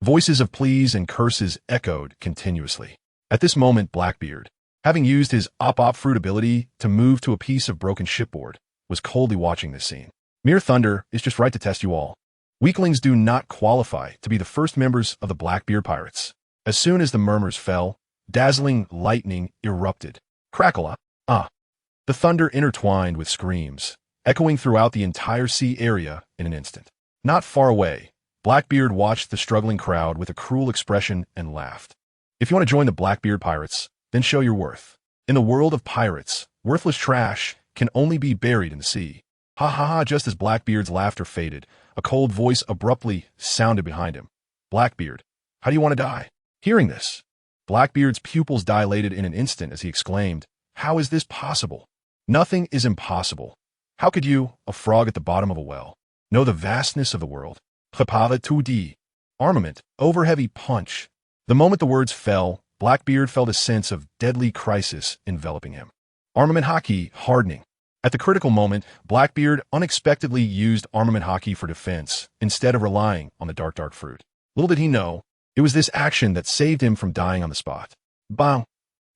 Voices of pleas and curses echoed continuously. At this moment, Blackbeard, having used his op fruit ability to move to a piece of broken shipboard, was coldly watching this scene. "Mere thunder is just right to test you all. Weaklings do not qualify to be the first members of the Blackbeard Pirates." As soon as the murmurs fell, dazzling lightning erupted. Crackle, The thunder intertwined with screams, echoing throughout the entire sea area in an instant. Not far away, Blackbeard watched the struggling crowd with a cruel expression and laughed. "If you want to join the Blackbeard Pirates, then show your worth. In the world of pirates, worthless trash can only be buried in the sea." Ha ha ha, just as Blackbeard's laughter faded, a cold voice abruptly sounded behind him. "Blackbeard, how do you want to die?" Hearing this, Blackbeard's pupils dilated in an instant as he exclaimed, "How is this possible? Nothing is impossible. How could you, a frog at the bottom of a well, know the vastness of the world?" Clepava 2D. Armament, overheavy punch. The moment the words fell, Blackbeard felt a sense of deadly crisis enveloping him. Armament hockey hardening. At the critical moment, Blackbeard unexpectedly used armament hockey for defense instead of relying on the dark fruit. Little did he know, it was this action that saved him from dying on the spot. Bang!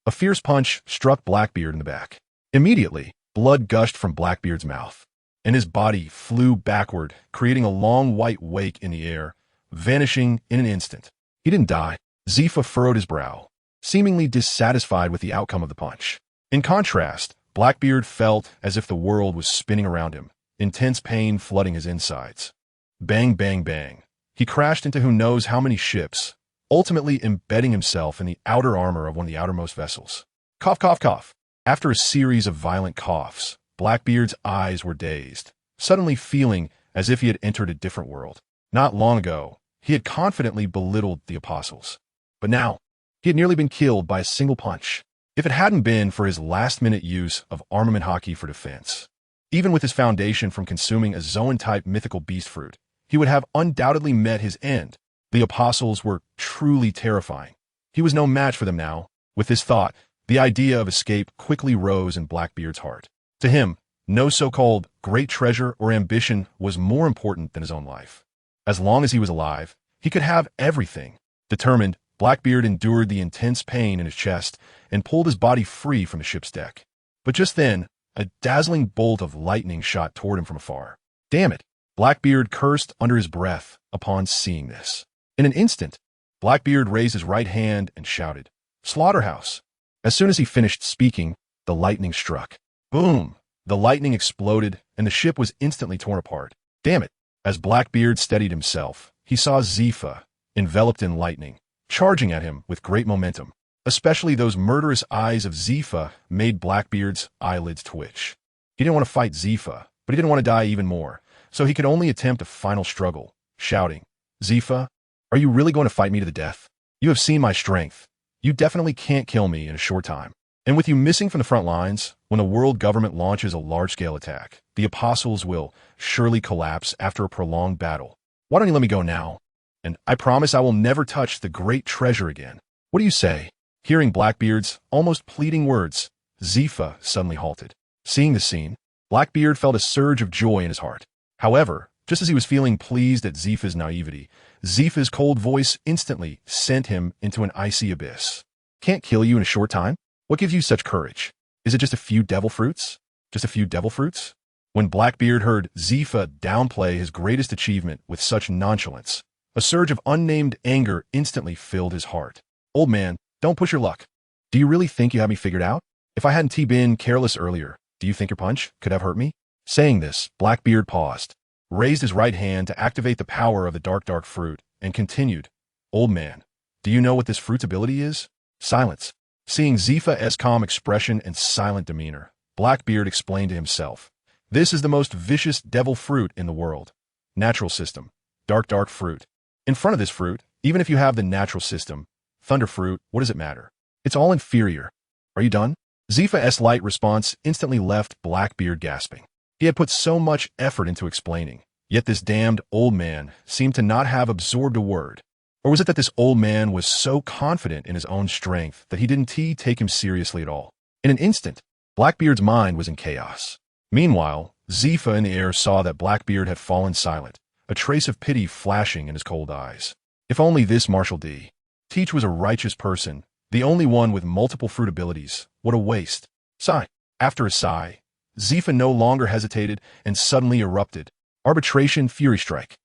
A fierce punch struck Blackbeard in the back. Immediately, blood gushed from Blackbeard's mouth, and his body flew backward, creating a long white wake in the air, vanishing in an instant. He didn't die. Zifa furrowed his brow, seemingly dissatisfied with the outcome of the punch. In contrast, Blackbeard felt as if the world was spinning around him, intense pain flooding his insides. Bang, bang, bang. He crashed into who knows how many ships, ultimately embedding himself in the outer armor of one of the outermost vessels. Cough, cough, cough. After a series of violent coughs, Blackbeard's eyes were dazed, suddenly feeling as if he had entered a different world. Not long ago, he had confidently belittled the apostles. But now, he had nearly been killed by a single punch, if it hadn't been for his last-minute use of armament hockey for defense. Even with his foundation from consuming a Zoan-type mythical beast fruit, he would have undoubtedly met his end. The apostles were truly terrifying. He was no match for them now. With this thought, the idea of escape quickly rose in Blackbeard's heart. To him, no so-called great treasure or ambition was more important than his own life. As long as he was alive, he could have everything. Determined, Blackbeard endured the intense pain in his chest and pulled his body free from the ship's deck. But just then, a dazzling bolt of lightning shot toward him from afar. Damn it! Blackbeard cursed under his breath upon seeing this. In an instant, Blackbeard raised his right hand and shouted, "Slaughterhouse!" As soon as he finished speaking, the lightning struck. Boom! The lightning exploded, and the ship was instantly torn apart. Damn it! As Blackbeard steadied himself, he saw Zifa, enveloped in lightning, charging at him with great momentum. Especially those murderous eyes of Zifa made Blackbeard's eyelids twitch. He didn't want to fight Zifa, but he didn't want to die even more, so he could only attempt a final struggle, shouting, "Zifa, are you really going to fight me to the death? You have seen my strength. You definitely can't kill me in a short time. And with you missing from the front lines, when the world government launches a large-scale attack, the apostles will surely collapse after a prolonged battle. Why don't you let me go now? And I promise I will never touch the great treasure again. What do you say?" Hearing Blackbeard's almost pleading words, Zifa suddenly halted. Seeing the scene, Blackbeard felt a surge of joy in his heart. However, just as he was feeling pleased at Zifa's naivety, Zifa's cold voice instantly sent him into an icy abyss. "Can't kill you in a short time? What gives you such courage? Is it just a few devil fruits? Just a few devil fruits?" When Blackbeard heard Zifa downplay his greatest achievement with such nonchalance, a surge of unnamed anger instantly filled his heart. "Old man, don't push your luck. Do you really think you have me figured out? If I hadn't been careless earlier, do you think your punch could have hurt me?" Saying this, Blackbeard paused, raised his right hand to activate the power of the dark fruit, and continued, "Old man, do you know what this fruit's ability is?" Silence. Seeing Zifa's calm expression and silent demeanor, Blackbeard explained to himself, "This is the most vicious devil fruit in the world. Natural system. Dark fruit. In front of this fruit, even if you have the natural system, thunder fruit, what does it matter? It's all inferior. Are you done?" Zifa's light response instantly left Blackbeard gasping. He had put so much effort into explaining, yet this damned old man seemed to not have absorbed a word. Or was it that this old man was so confident in his own strength that he didn't take him seriously at all? In an instant, Blackbeard's mind was in chaos. Meanwhile, Zifa in the air saw that Blackbeard had fallen silent, a trace of pity flashing in his cold eyes. If only this Marshal D. Teach was a righteous person, the only one with multiple fruit abilities. What a waste. Sigh. After a sigh, Zifa no longer hesitated and suddenly erupted. Arbitration Fury Strike.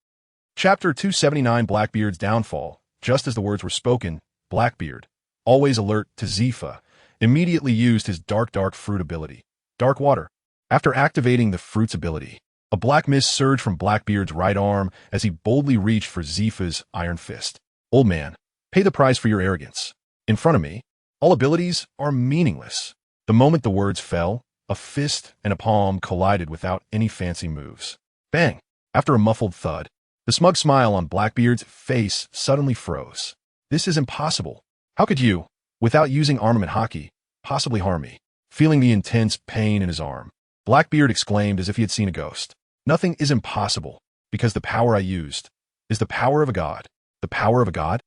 Chapter 279 Blackbeard's Downfall. Just as the words were spoken, Blackbeard, always alert to Zifa, immediately used his dark fruit ability, Dark Water. After activating the fruit's ability, a black mist surged from Blackbeard's right arm as he boldly reached for Zifa's iron fist. "Old man, pay the price for your arrogance. In front of me, all abilities are meaningless." The moment the words fell, a fist and a palm collided without any fancy moves. Bang! After a muffled thud, the smug smile on Blackbeard's face suddenly froze. "This is impossible. How could you, without using armament hockey, possibly harm me?" Feeling the intense pain in his arm, Blackbeard exclaimed as if he had seen a ghost. "Nothing is impossible, because the power I used is the power of a god." The power of a god?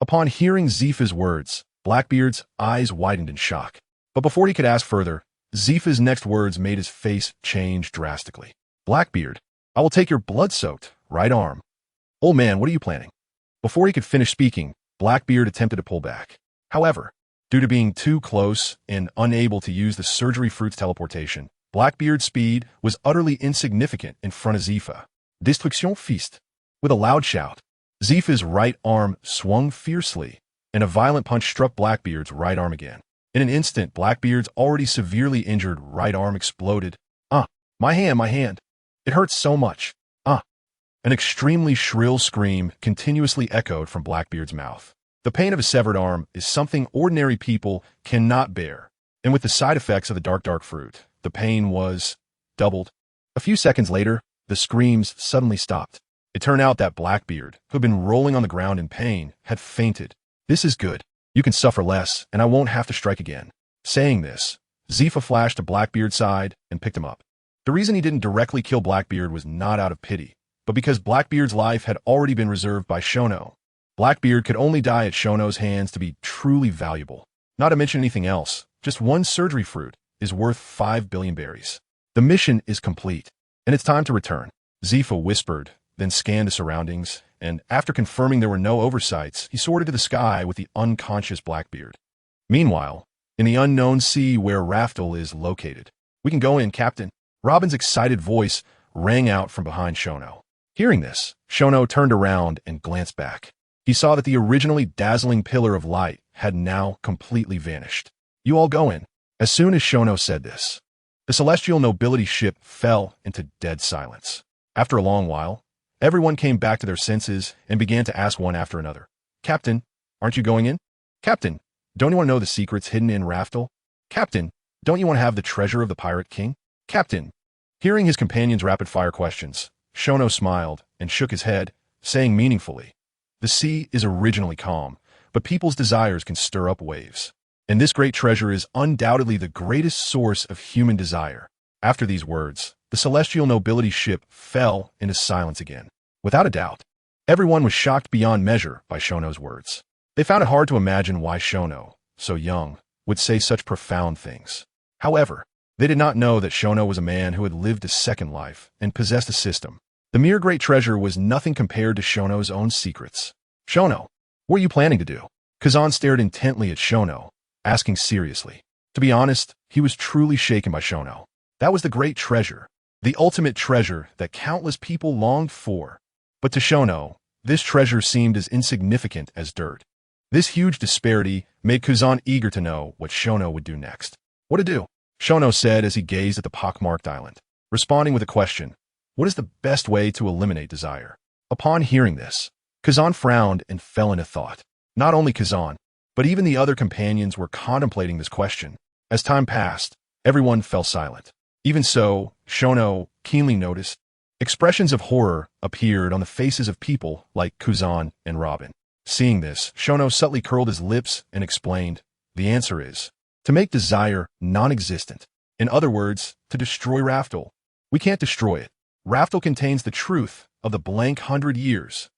Upon hearing Zifa's words, Blackbeard's eyes widened in shock. But before he could ask further, Zifa's next words made his face change drastically. "Blackbeard, I will take your blood-soaked right arm." "Old man, what are you planning?" Before he could finish speaking, Blackbeard attempted to pull back. However, due to being too close and unable to use the surgery fruit's teleportation, Blackbeard's speed was utterly insignificant in front of Zifa. "Destruction Feast." With a loud shout, Zifa's right arm swung fiercely, and a violent punch struck Blackbeard's right arm again. In an instant, Blackbeard's already severely injured right arm exploded. My hand, my hand. It hurts so much. An extremely shrill scream continuously echoed from Blackbeard's mouth. The pain of a severed arm is something ordinary people cannot bear, and with the side effects of the dark fruit, the pain was doubled. A few seconds later, the screams suddenly stopped. It turned out that Blackbeard, who had been rolling on the ground in pain, had fainted. "This is good. You can suffer less, and I won't have to strike again." Saying this, Zifa flashed to Blackbeard's side and picked him up. The reason he didn't directly kill Blackbeard was not out of pity, but because Blackbeard's life had already been reserved by Shono. Blackbeard could only die at Shono's hands to be truly valuable. Not to mention anything else, just one surgery fruit is worth 5 billion berries. The mission is complete, and it's time to return. Zifa whispered, then scanned the surroundings, and after confirming there were no oversights, he soared into the sky with the unconscious Blackbeard. Meanwhile, in the unknown sea where Raftel is located. "We can go in, Captain." Robin's excited voice rang out from behind Shono. Hearing this, Shono turned around and glanced back. He saw that the originally dazzling pillar of light had now completely vanished. "You all go in." As soon as Shono said this, the celestial nobility ship fell into dead silence. After a long while, everyone came back to their senses and began to ask one after another, "Captain, aren't you going in? Captain, don't you want to know the secrets hidden in Raftel? Captain, don't you want to have the treasure of the Pirate King? Captain?" Hearing his companion's rapid-fire questions, Shono smiled and shook his head, saying meaningfully, "The sea is originally calm, but people's desires can stir up waves. And this great treasure is undoubtedly the greatest source of human desire." After these words, the celestial nobility ship fell into silence again. Without a doubt, everyone was shocked beyond measure by Shono's words. They found it hard to imagine why Shono, so young, would say such profound things. However, they did not know that Shono was a man who had lived a second life and possessed a system. The mere great treasure was nothing compared to Shono's own secrets. "Shono, what are you planning to do?" Kazan stared intently at Shono, asking seriously. To be honest, he was truly shaken by Shono. That was the great treasure, the ultimate treasure that countless people longed for. But to Shono, this treasure seemed as insignificant as dirt. This huge disparity made Kazan eager to know what Shono would do next. "What to do?" Shono said as he gazed at the pockmarked island, responding with a question. "What is the best way to eliminate desire?" Upon hearing this, Kazan frowned and fell into thought. Not only Kazan, but even the other companions were contemplating this question. As time passed, everyone fell silent. Even so, Shono keenly noticed expressions of horror appeared on the faces of people like Kazan and Robin. Seeing this, Shono subtly curled his lips and explained, "The answer is to make desire non-existent. In other words, to destroy Raftel. We can't destroy it. Raftel contains the truth of the blank 100 years."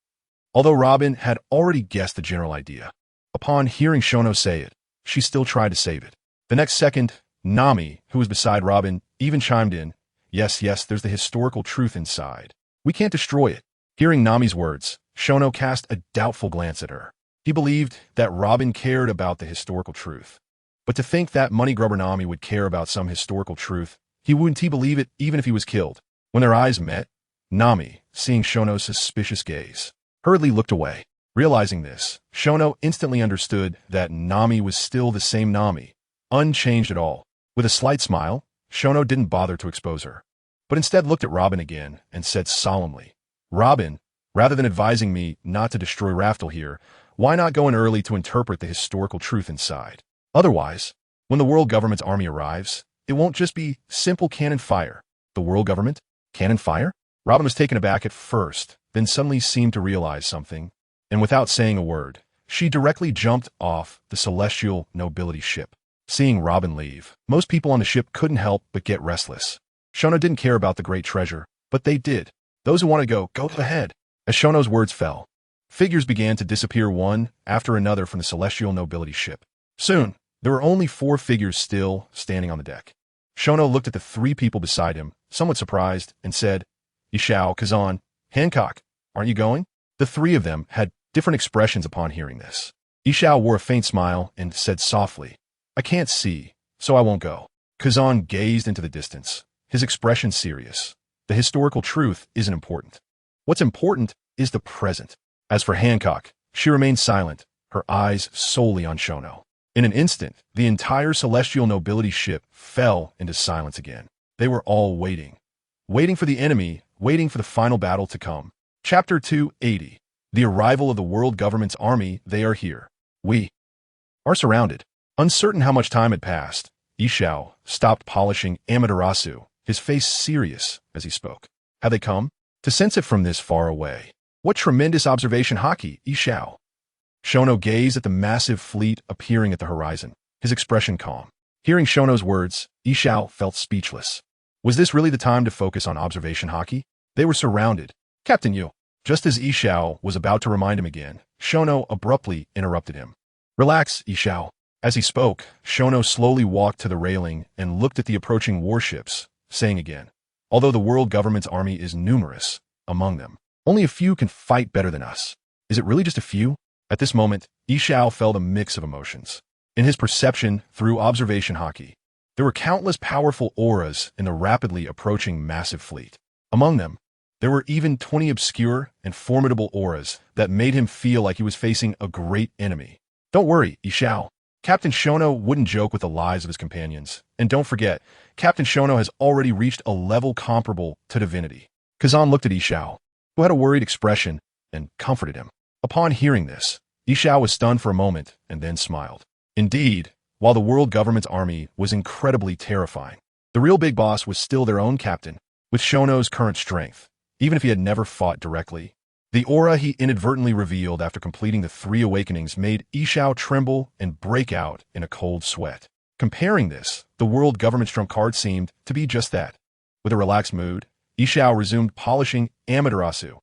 Although Robin had already guessed the general idea, upon hearing Shono say it, she still tried to save it. The next second, Nami, who was beside Robin, even chimed in, Yes, there's the historical truth inside. We can't destroy it." Hearing Nami's words, Shono cast a doubtful glance at her. He believed that Robin cared about the historical truth. But to think that money grubber Nami would care about some historical truth, wouldn't he believe it even if he was killed? When their eyes met, Nami, seeing Shono's suspicious gaze, hurriedly looked away. Realizing this, Shono instantly understood that Nami was still the same Nami, unchanged at all. With a slight smile, Shono didn't bother to expose her, but instead looked at Robin again and said solemnly, "Robin, rather than advising me not to destroy Raftel here, why not go in early to interpret the historical truth inside? Otherwise, when the world government's army arrives, it won't just be simple cannon fire." "The world government? Cannon fire?" Robin was taken aback at first, then suddenly seemed to realize something, and without saying a word, she directly jumped off the celestial nobility ship. Seeing Robin leave, most people on the ship couldn't help but get restless. Shono didn't care about the great treasure, but they did. Those who wanted to go ahead. As Shono's words fell, figures began to disappear one after another from the celestial nobility ship. Soon, there were only 4 figures still standing on the deck. Shono looked at the 3 people beside him, somewhat surprised, and said, "Xiao, Kazan, Hancock, aren't you going?" The 3 of them had different expressions upon hearing this. Xiao wore a faint smile and said softly, "I can't see, so I won't go." Kazan gazed into the distance, his expression serious. "The historical truth isn't important. What's important is the present. As for Hancock, she remained silent, her eyes solely on Shono. In an instant, the entire celestial nobility ship fell into silence again. They were all waiting. Waiting for the enemy, waiting for the final battle to come. Chapter 280. The arrival of the world government's army. They are here. We are surrounded. Uncertain how much time had passed, Xiao stopped polishing Amaterasu, his face serious as he spoke. Had they come? To sense it from this far away. What tremendous observation hockey, Xiao. Shono gazed at the massive fleet appearing at the horizon, his expression calm. Hearing Shono's words, Xiao felt speechless. Was this really the time to focus on observation hockey? They were surrounded. Captain Yu. Just as Xiao was about to remind him again, Shono abruptly interrupted him. Relax, Xiao. As he spoke, Shono slowly walked to the railing and looked at the approaching warships, saying again, although the world government's army is numerous, among them, only a few can fight better than us. Is it really just a few? At this moment, Xiao felt a mix of emotions. In his perception through observation hockey, there were countless powerful auras in the rapidly approaching massive fleet. Among them, there were even 20 obscure and formidable auras that made him feel like he was facing a great enemy. Don't worry, Xiao. Captain Shono wouldn't joke with the lives of his companions. And don't forget, Captain Shono has already reached a level comparable to divinity. Kazan looked at Xiao, who had a worried expression, and comforted him. Upon hearing this, Xiao was stunned for a moment and then smiled. Indeed, while the world government's army was incredibly terrifying, the real big boss was still their own captain, with Shono's current strength, even if he had never fought directly. The aura he inadvertently revealed after completing the 3 awakenings made Xiao tremble and break out in a cold sweat. Comparing this, the world government's trump card seemed to be just that. With a relaxed mood, Xiao resumed polishing Amaterasu.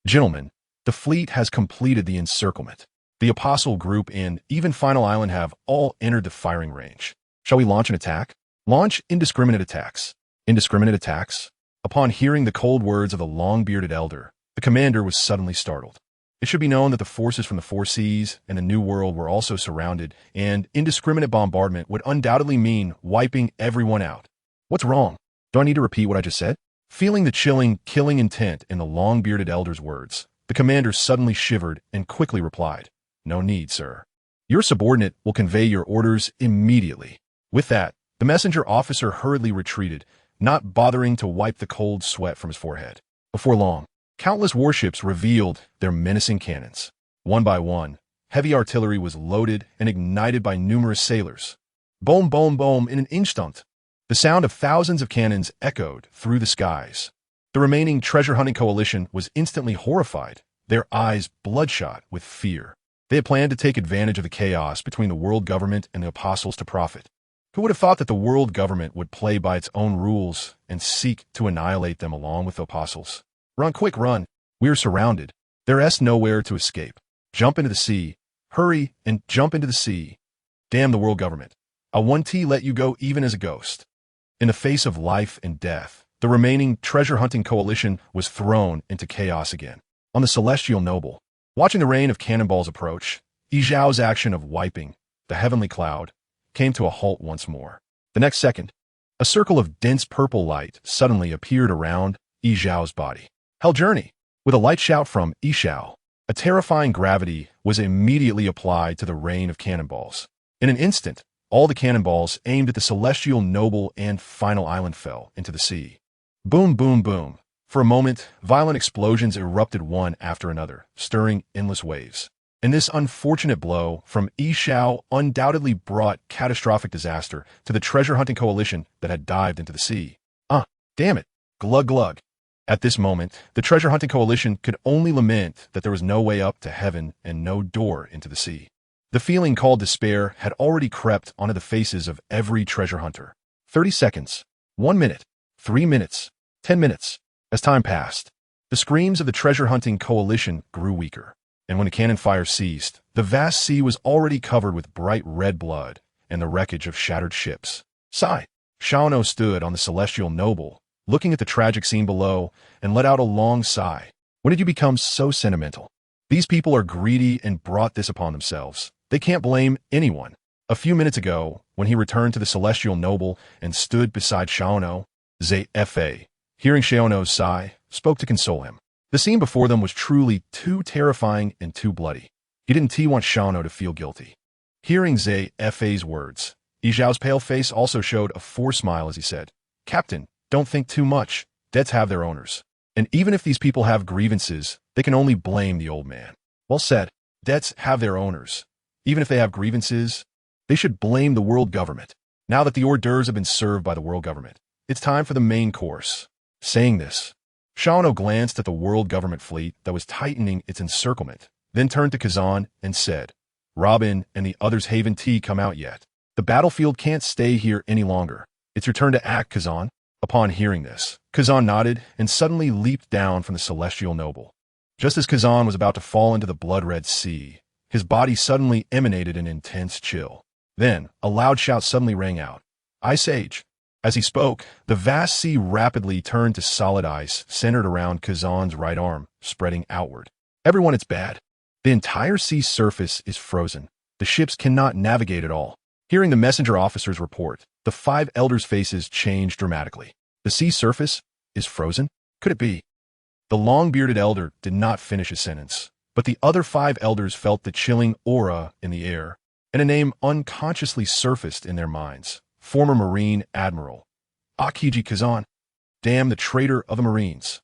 Gentlemen, the fleet has completed the encirclement. The Apostle Group and even Final Island have all entered the firing range. Shall we launch an attack? Launch indiscriminate attacks. Indiscriminate attacks? Upon hearing the cold words of the long-bearded elder, the commander was suddenly startled. It should be known that the forces from the Four Seas and the New World were also surrounded, and indiscriminate bombardment would undoubtedly mean wiping everyone out. What's wrong? Do I need to repeat what I just said? Feeling the chilling, killing intent in the long-bearded elder's words, the commander suddenly shivered and quickly replied, No need, sir. Your subordinate will convey your orders immediately. With that, the messenger officer hurriedly retreated, not bothering to wipe the cold sweat from his forehead. Before long, countless warships revealed their menacing cannons. One by one, heavy artillery was loaded and ignited by numerous sailors. Boom, boom, boom in an instant. The sound of thousands of cannons echoed through the skies. The remaining treasure-hunting coalition was instantly horrified, their eyes bloodshot with fear. They had planned to take advantage of the chaos between the world government and the apostles to profit. Who would have thought that the world government would play by its own rules and seek to annihilate them along with the apostles? Run, quick, run. We are surrounded. There's nowhere to escape. Jump into the sea. Hurry and jump into the sea. Damn the world government. I won't let you go even as a ghost. In the face of life and death, the remaining treasure-hunting coalition was thrown into chaos again. On the celestial noble, watching the rain of cannonballs approach, Xiao's action of wiping the heavenly cloud came to a halt once more. The next second, a circle of dense purple light suddenly appeared around Xiao's body. Hell journey! With a light shout from Xiao, a terrifying gravity was immediately applied to the rain of cannonballs. In an instant, all the cannonballs aimed at the celestial noble and Final Island fell into the sea. Boom, boom, boom. For a moment, violent explosions erupted one after another, stirring endless waves. And this unfortunate blow from Xiao undoubtedly brought catastrophic disaster to the treasure-hunting coalition that had dived into the sea. Damn it. Glug glug. At this moment, the treasure-hunting coalition could only lament that there was no way up to heaven and no door into the sea. The feeling called despair had already crept onto the faces of every treasure hunter. 30 seconds, 1 minute, 3 minutes, 10 minutes. As time passed, the screams of the treasure-hunting coalition grew weaker, and when the cannon fire ceased, the vast sea was already covered with bright red blood and the wreckage of shattered ships. Sigh. Xiao stood on the celestial noble, looking at the tragic scene below, and let out a long sigh. When did you become so sentimental? These people are greedy and brought this upon themselves. They can't blame anyone. A few minutes ago, when he returned to the celestial noble and stood beside Xiao, Zfa, hearing Xiao's sigh, spoke to console him. The scene before them was truly too terrifying and too bloody. He didn't want Xiao to feel guilty. Hearing Zhe Fa's words, Xiao's pale face also showed a forced smile as he said, "Captain, don't think too much. Debts have their owners. And even if these people have grievances, they can only blame the old man." Well said. Debts have their owners. Even if they have grievances, they should blame the world government. Now that the hors d'oeuvres have been served by the world government, it's time for the main course. Saying this, Xiao glanced at the world government fleet that was tightening its encirclement, then turned to Kazan and said, "Robin and the others haven't come out yet. The battlefield can't stay here any longer. It's your turn to act, Kazan." Upon hearing this, Kazan nodded and suddenly leaped down from the celestial noble. Just as Kazan was about to fall into the blood-red sea, his body suddenly emanated an intense chill. Then, a loud shout suddenly rang out, "Ice Age!" As he spoke, the vast sea rapidly turned to solid ice centered around Kazan's right arm, spreading outward. "Everyone, it's bad. The entire sea surface is frozen. The ships cannot navigate at all." Hearing the messenger officer's report, the 5 elders' faces changed dramatically. The sea surface is frozen? Could it be? The long-bearded elder did not finish his sentence, but the other 5 elders felt the chilling aura in the air, and a name unconsciously surfaced in their minds. Former Marine Admiral Akiji Kazan. Damn the traitor of the Marines.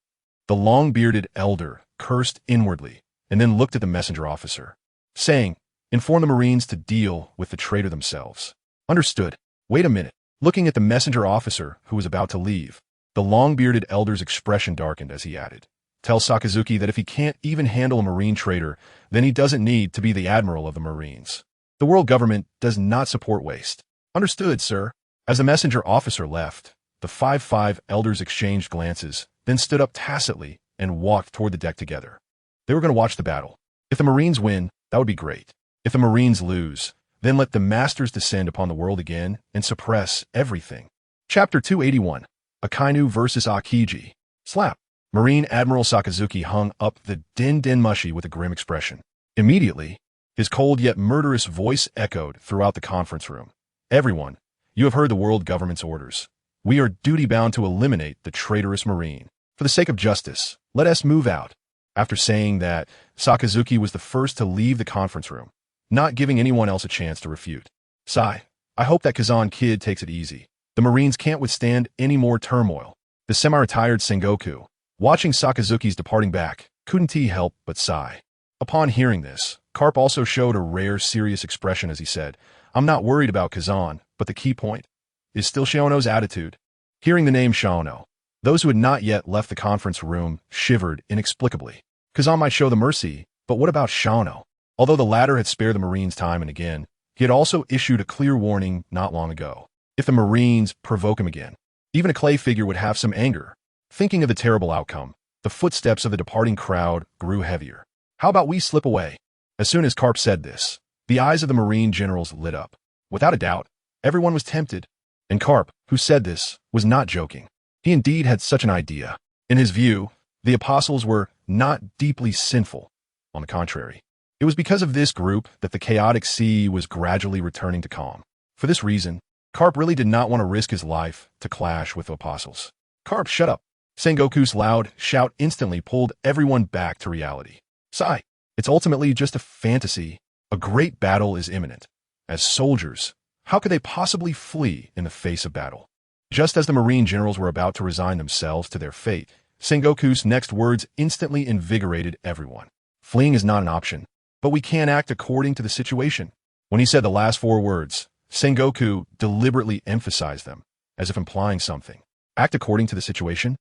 The long-bearded elder cursed inwardly and then looked at the messenger officer, saying, "Inform the Marines to deal with the traitor themselves." Understood. Wait a minute. Looking at the messenger officer who was about to leave, the long-bearded elder's expression darkened as he added, "Tell Sakazuki that if he can't even handle a Marine traitor, then he doesn't need to be the Admiral of the Marines. The world government does not support waste." "Understood, sir." As the messenger officer left, the 5 elders exchanged glances, then stood up tacitly and walked toward the deck together. They were going to watch the battle. If the Marines win, that would be great. If the Marines lose, then let the masters descend upon the world again and suppress everything. Chapter 281, Akainu versus Akiji. Slap. Marine Admiral Sakazuki hung up the din mushi with a grim expression. Immediately, his cold yet murderous voice echoed throughout the conference room. "Everyone, you have heard the world government's orders. We are duty-bound to eliminate the traitorous Marine. For the sake of justice, let us move out." After saying that, Sakazuki was the first to leave the conference room, not giving anyone else a chance to refute. "Sigh, I hope that Kazan kid takes it easy. The Marines can't withstand any more turmoil." The semi-retired Sengoku, watching Sakazuki's departing back, couldn't he help but sigh. Upon hearing this, Karp also showed a rare serious expression as he said, "I'm not worried about Kazan, but the key point is still Xiao's attitude." Hearing the name Xiao, those who had not yet left the conference room shivered inexplicably. Kazan might show the mercy, but what about Xiao? Although the latter had spared the Marines time and again, he had also issued a clear warning not long ago. If the Marines provoke him again, even a clay figure would have some anger. Thinking of the terrible outcome, the footsteps of the departing crowd grew heavier. "How about we slip away?" As soon as Karp said this, the eyes of the Marine generals lit up. Without a doubt, everyone was tempted. And Karp, who said this, was not joking. He indeed had such an idea. In his view, the apostles were not deeply sinful. On the contrary, it was because of this group that the chaotic sea was gradually returning to calm. For this reason, Karp really did not want to risk his life to clash with the apostles. "Karp, shut up." Sengoku's loud shout instantly pulled everyone back to reality. "Sigh, it's ultimately just a fantasy. A great battle is imminent. As soldiers, how could they possibly flee in the face of battle?" Just as the Marine generals were about to resign themselves to their fate, Sengoku's next words instantly invigorated everyone. "Fleeing is not an option, but we can act according to the situation." When he said the last 4 words, Sengoku deliberately emphasized them, as if implying something. Act according to the situation?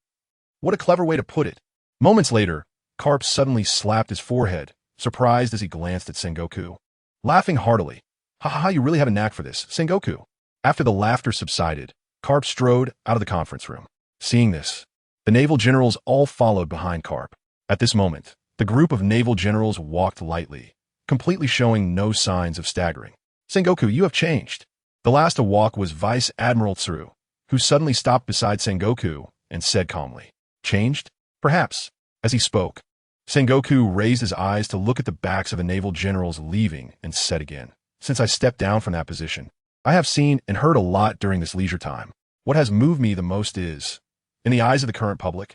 What a clever way to put it. Moments later, Karp suddenly slapped his forehead, surprised as he glanced at Sengoku. Laughing heartily, "Ha ha, you really have a knack for this, Sengoku." After the laughter subsided, Karp strode out of the conference room. Seeing this, the naval generals all followed behind Karp. At this moment, the group of naval generals walked lightly, completely showing no signs of staggering. "Sengoku, you have changed." The last to walk was Vice Admiral Tsuru, who suddenly stopped beside Sengoku and said calmly, "Changed? Perhaps." As he spoke, Sengoku raised his eyes to look at the backs of the naval generals leaving and said again, "Since I stepped down from that position, I have seen and heard a lot during this leisure time. What has moved me the most is, in the eyes of the current public,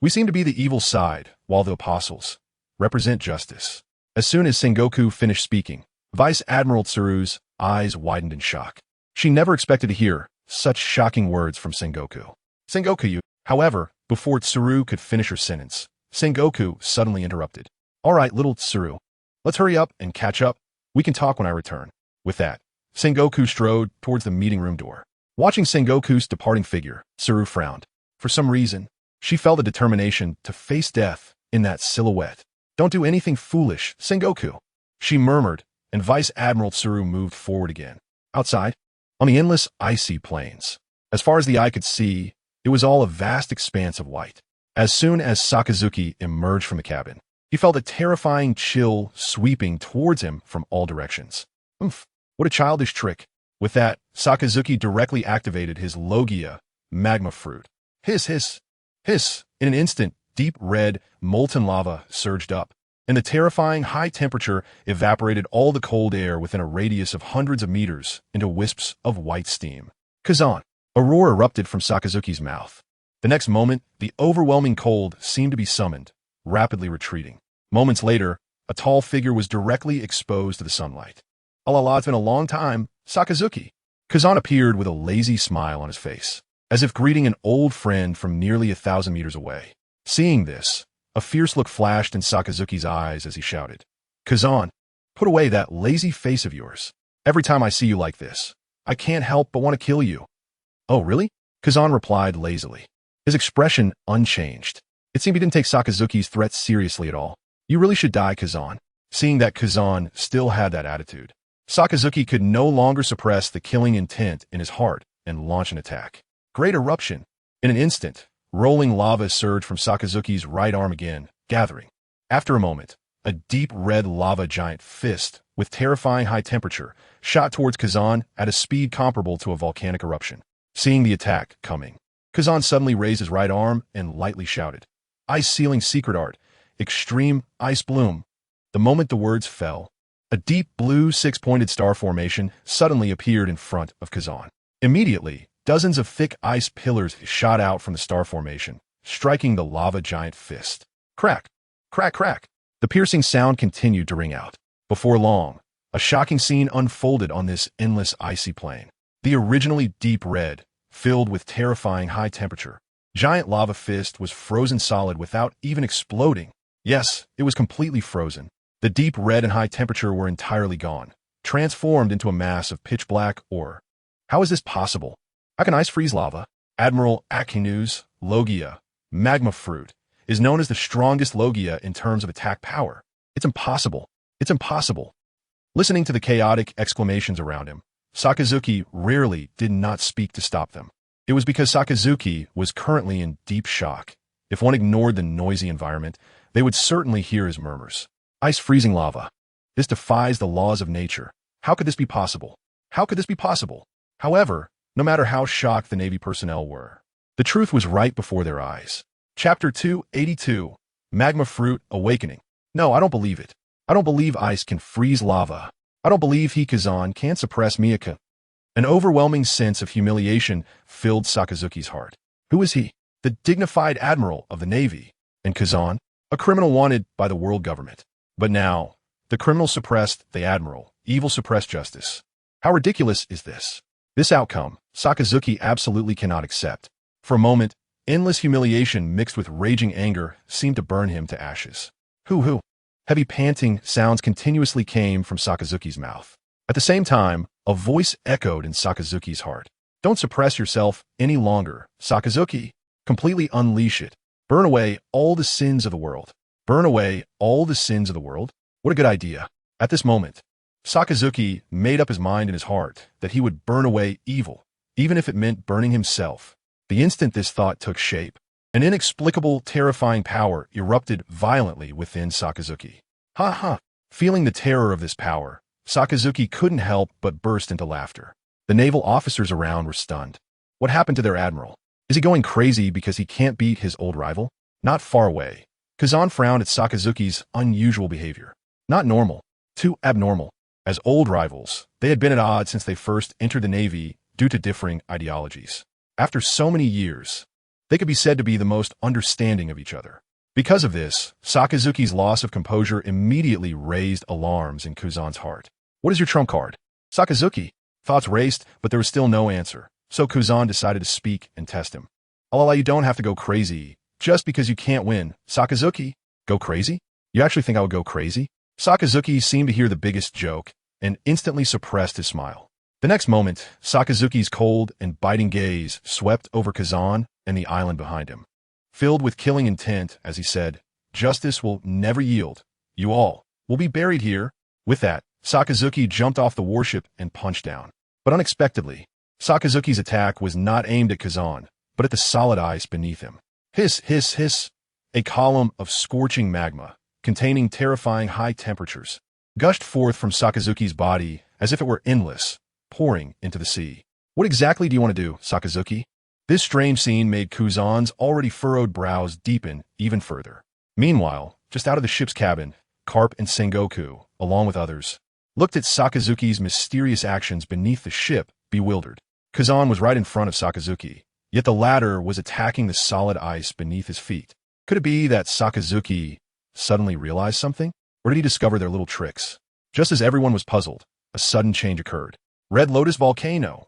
We seem to be the evil side, while the apostles represent justice. As soon as Sengoku finished speaking, Vice Admiral Tsuru's eyes widened in shock. She never expected to hear such shocking words from Sengoku. Sengoku, however, before Tsuru could finish her sentence, Sengoku suddenly interrupted. All right, little Tsuru. Let's hurry up and catch up. We can talk when I return. With that, Sengoku strode towards the meeting room door. Watching Sengoku's departing figure, Tsuru frowned. For some reason, she felt a determination to face death in that silhouette. Don't do anything foolish, Sengoku, she murmured, and Vice Admiral Tsuru moved forward again. Outside, on the endless icy plains, as far as the eye could see, it was all a vast expanse of white. As soon as Sakazuki emerged from the cabin, he felt a terrifying chill sweeping towards him from all directions. Oomph, what a childish trick. With that, Sakazuki directly activated his Logia magma fruit. Hiss, hiss, hiss. In an instant, deep red, molten lava surged up, and the terrifying high temperature evaporated all the cold air within a radius of hundreds of meters into wisps of white steam. Kazan! A roar erupted from Sakazuki's mouth. The next moment, the overwhelming cold seemed to be summoned, rapidly retreating. Moments later, a tall figure was directly exposed to the sunlight. Oh la la, it's been a long time, Sakazuki. Kazan appeared with a lazy smile on his face, as if greeting an old friend from nearly 1,000 meters away. Seeing this, a fierce look flashed in Sakazuki's eyes as he shouted, Kazan, put away that lazy face of yours. Every time I see you like this, I can't help but want to kill you. Oh, really? Kazan replied lazily, his expression unchanged. It seemed he didn't take Sakazuki's threats seriously at all. You really should die, Kazan. Seeing that Kazan still had that attitude, Sakazuki could no longer suppress the killing intent in his heart and launch an attack. Great eruption. In an instant, rolling lava surged from Sakazuki's right arm again, gathering. After a moment, a deep red lava giant fist with terrifying high temperature shot towards Kazan at a speed comparable to a volcanic eruption. Seeing the attack coming, Kazan suddenly raised his right arm and lightly shouted, Ice Sealing Secret Art, Extreme Ice Bloom. The moment the words fell, a deep blue six-pointed star formation suddenly appeared in front of Kazan. Immediately, dozens of thick ice pillars shot out from the star formation, striking the lava giant fist. Crack! Crack, crack! The piercing sound continued to ring out. Before long, a shocking scene unfolded on this endless icy plain. The originally deep red, filled with terrifying high temperature, giant lava fist was frozen solid without even exploding. Yes, it was completely frozen. The deep red and high temperature were entirely gone, transformed into a mass of pitch black ore. How is this possible? How can ice freeze lava? Admiral Akinu's Logia, magma fruit, is known as the strongest Logia in terms of attack power. It's impossible. It's impossible. Listening to the chaotic exclamations around him, Sakazuki rarely did not speak to stop them. It was because Sakazuki was currently in deep shock. If one ignored the noisy environment, they would certainly hear his murmurs. Ice freezing lava. This defies the laws of nature. How could this be possible? How could this be possible? However, no matter how shocked the Navy personnel were, the truth was right before their eyes. Chapter 282, Magma Fruit Awakening. No, I don't believe it. I don't believe ice can freeze lava. I don't believe Kazan can't suppress Miyaka. An overwhelming sense of humiliation filled Sakazuki's heart. Who is he? The dignified admiral of the Navy. And Kazan? A criminal wanted by the world government. But now, the criminal suppressed the admiral. Evil suppressed justice. How ridiculous is this? This outcome, Sakazuki absolutely cannot accept. For a moment, endless humiliation mixed with raging anger seemed to burn him to ashes. Hoo-hoo. Heavy panting sounds continuously came from Sakazuki's mouth. At the same time, a voice echoed in Sakazuki's heart. Don't suppress yourself any longer, Sakazuki. Completely unleash it. Burn away all the sins of the world. Burn away all the sins of the world? What a good idea. At this moment, Sakazuki made up his mind in his heart that he would burn away evil, even if it meant burning himself. The instant this thought took shape, an inexplicable, terrifying power erupted violently within Sakazuki. Ha ha! Feeling the terror of this power, Sakazuki couldn't help but burst into laughter. The naval officers around were stunned. What happened to their admiral? Is he going crazy because he can't beat his old rival? Not far away, Kazan frowned at Sakazuki's unusual behavior. Not normal. Too abnormal. As old rivals, they had been at odds since they first entered the Navy due to differing ideologies. After so many years, They could be said to be the most understanding of each other. Because of this, Sakazuki's loss of composure immediately raised alarms in Kuzan's heart. What is your trump card? Sakazuki. Thoughts raced, but there was still no answer, so Kuzan decided to speak and test him. Allah, you don't have to go crazy just because you can't win. Sakazuki, go crazy? You actually think I would go crazy? Sakazuki seemed to hear the biggest joke and instantly suppressed his smile. The next moment, Sakazuki's cold and biting gaze swept over Kazan and the island behind him. Filled with killing intent, as he said, "Justice will never yield. You all will be buried here." With that, Sakazuki jumped off the warship and punched down. But unexpectedly, Sakazuki's attack was not aimed at Kazan, but at the solid ice beneath him. Hiss, hiss, hiss. A column of scorching magma, containing terrifying high temperatures, gushed forth from Sakazuki's body as if it were endless, pouring into the sea. What exactly do you want to do, Sakazuki? This strange scene made Kuzan's already furrowed brows deepen even further. Meanwhile, just out of the ship's cabin, Carp and Sengoku, along with others, looked at Sakazuki's mysterious actions beneath the ship, bewildered. Kazan was right in front of Sakazuki, yet the latter was attacking the solid ice beneath his feet. Could it be that Sakazuki suddenly realized something? Or did he discover their little tricks? Just as everyone was puzzled, a sudden change occurred. Red Lotus Volcano.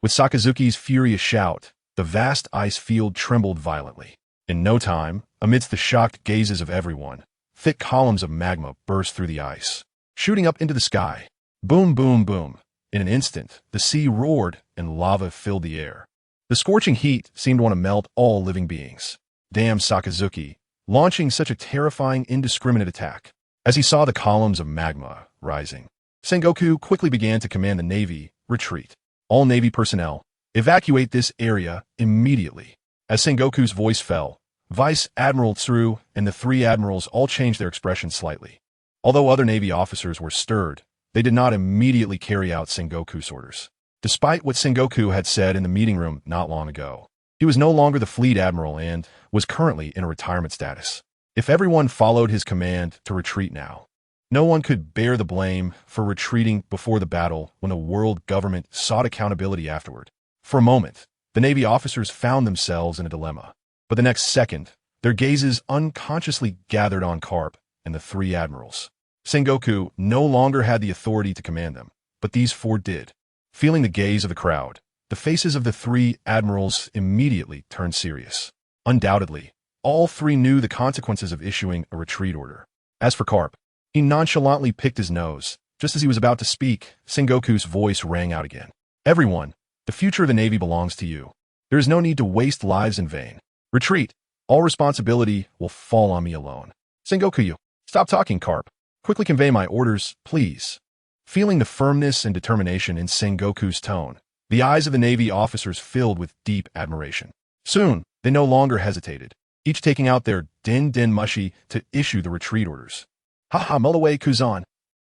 With Sakazuki's furious shout, the vast ice field trembled violently. In no time, amidst the shocked gazes of everyone, thick columns of magma burst through the ice, shooting up into the sky. Boom, boom, boom. In an instant, the sea roared and lava filled the air. The scorching heat seemed to want to melt all living beings. Damn Sakazuki, launching such a terrifying, indiscriminate attack. As he saw the columns of magma rising, Sengoku quickly began to command the Navy, retreat. All Navy personnel, evacuate this area immediately. As Sengoku's voice fell, Vice Admiral Tsuru and the three admirals all changed their expression slightly. Although other Navy officers were stirred, they did not immediately carry out Sengoku's orders. Despite what Sengoku had said in the meeting room not long ago, he was no longer the fleet admiral and was currently in a retirement status. If everyone followed his command to retreat now, no one could bear the blame for retreating before the battle when a world government sought accountability afterward. For a moment, the Navy officers found themselves in a dilemma. But the next second, their gazes unconsciously gathered on Carp and the three admirals. Sengoku no longer had the authority to command them, but these four did. Feeling the gaze of the crowd, the faces of the three admirals immediately turned serious. Undoubtedly, all three knew the consequences of issuing a retreat order. As for Carp, he nonchalantly picked his nose. Just as he was about to speak, Sengoku's voice rang out again. Everyone, the future of the Navy belongs to you. There is no need to waste lives in vain. Retreat. All responsibility will fall on me alone. Sengoku, stop talking, Carp. Quickly convey my orders, please. Feeling the firmness and determination in Sengoku's tone, the eyes of the Navy officers filled with deep admiration. Soon, they no longer hesitated, each taking out their din mushi to issue the retreat orders. Ha, mull away, Kuzan.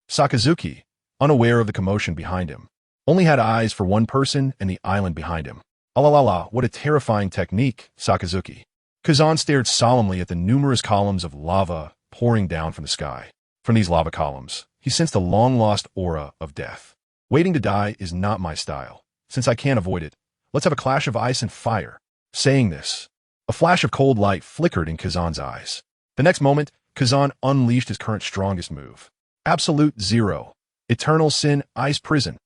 Sakazuki, unaware of the commotion behind him, only had eyes for one person and the island behind him. Alalala, what a terrifying technique, Sakazuki. Kuzan stared solemnly at the numerous columns of lava pouring down from the sky. From these lava columns, he sensed a long-lost aura of death. Waiting to die is not my style. Since I can't avoid it, let's have a clash of ice and fire. Saying this, a flash of cold light flickered in Kazan's eyes. The next moment, Kazan unleashed his current strongest move. Absolute Zero. Eternal Sin Ice Prison.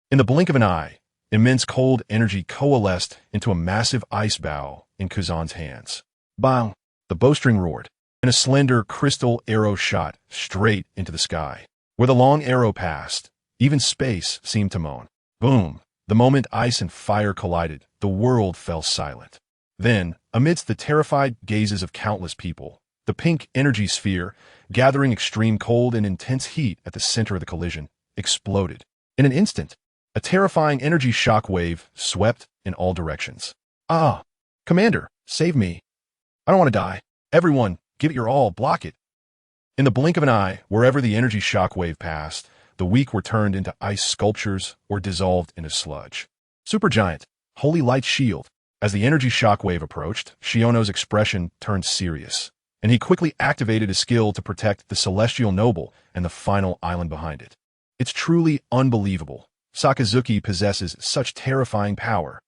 In the blink of an eye, immense cold energy coalesced into a massive ice bow in Kazan's hands. Bang! The bowstring roared, and a slender crystal arrow shot straight into the sky. Where the long arrow passed, even space seemed to moan. Boom! The moment ice and fire collided, the world fell silent. Then, amidst the terrified gazes of countless people, the pink energy sphere, gathering extreme cold and intense heat at the center of the collision, exploded. In an instant, a terrifying energy shock wave swept in all directions. Ah! Commander, save me. I don't want to die. Everyone, give it your all, block it. In the blink of an eye, wherever the energy shock wave passed, the weak were turned into ice sculptures or dissolved into sludge. Supergiant, Holy Light Shield. As the energy shock wave approached, Shiono's expression turned serious, and he quickly activated his skill to protect the Celestial Noble and the final island behind it. It's truly unbelievable. Sakazuki possesses such terrifying power.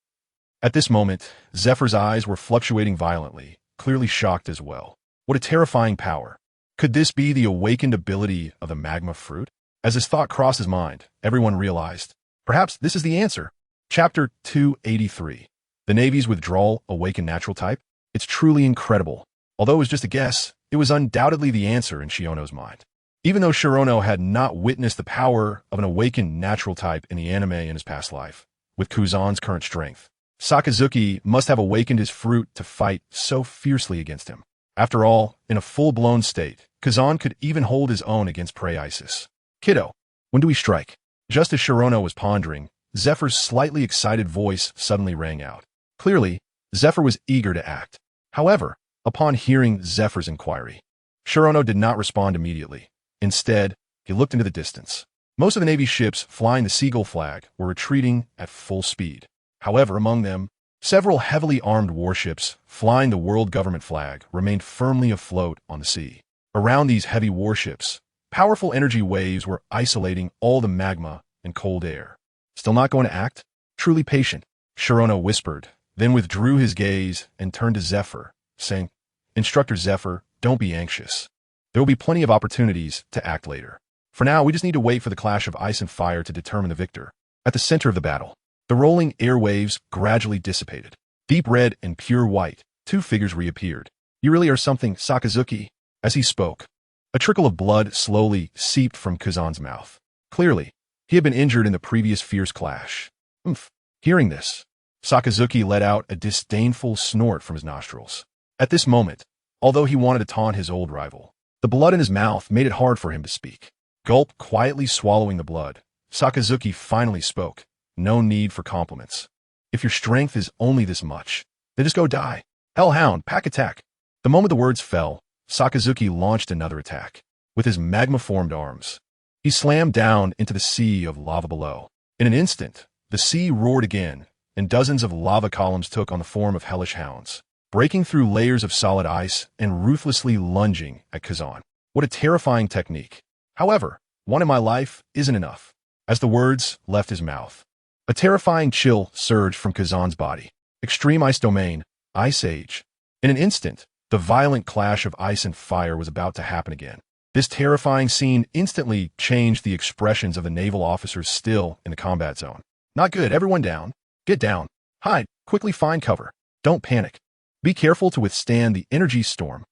At this moment, Zephyr's eyes were fluctuating violently, clearly shocked as well. What a terrifying power. Could this be the awakened ability of the magma fruit? As his thought crossed his mind, everyone realized, perhaps this is the answer. Chapter 283. The Navy's withdrawal awakened natural type? It's truly incredible. Although it was just a guess, it was undoubtedly the answer in Shiono's mind. Even though Shirono had not witnessed the power of an awakened natural type in the anime in his past life, with Kuzan's current strength, Sakazuki must have awakened his fruit to fight so fiercely against him. After all, in a full-blown state, Kuzan could even hold his own against Prey Isis. Kiddo, when do we strike? Just as Shirono was pondering, Zephyr's slightly excited voice suddenly rang out. Clearly, Zephyr was eager to act. However, upon hearing Zephyr's inquiry, Shirono did not respond immediately. Instead, he looked into the distance. Most of the Navy's ships flying the Seagull flag were retreating at full speed. However, among them, several heavily armed warships flying the world government flag remained firmly afloat on the sea. Around these heavy warships, powerful energy waves were isolating all the magma and cold air. Still not going to act? Truly patient, Shirono whispered, then withdrew his gaze and turned to Zephyr, saying, Instructor Zephyr, don't be anxious. There will be plenty of opportunities to act later. For now, we just need to wait for the clash of ice and fire to determine the victor. At the center of the battle, the rolling airwaves gradually dissipated. Deep red and pure white, two figures reappeared. You really are something, Sakazuki. As he spoke, a trickle of blood slowly seeped from Kuzan's mouth. Clearly, he had been injured in the previous fierce clash. Oomph. Hearing this, Sakazuki let out a disdainful snort from his nostrils. At this moment, although he wanted to taunt his old rival, the blood in his mouth made it hard for him to speak. Gulp, quietly swallowing the blood, Sakazuki finally spoke. No need for compliments. If your strength is only this much, then just go die. Hellhound, pack attack. The moment the words fell, Sakazuki launched another attack. With his magma-formed arms, he slammed down into the sea of lava below. In an instant, the sea roared again, and dozens of lava columns took on the form of hellish hounds, breaking through layers of solid ice and ruthlessly lunging at Kuzan. What a terrifying technique. However, one in my life isn't enough. As the words left his mouth, a terrifying chill surged from Kuzan's body. Extreme Ice Domain, Ice Age. In an instant, the violent clash of ice and fire was about to happen again. This terrifying scene instantly changed the expressions of the naval officers still in the combat zone. Not good, everyone down. Get down. Hide, quickly find cover. Don't panic. Be careful to withstand the energy storm.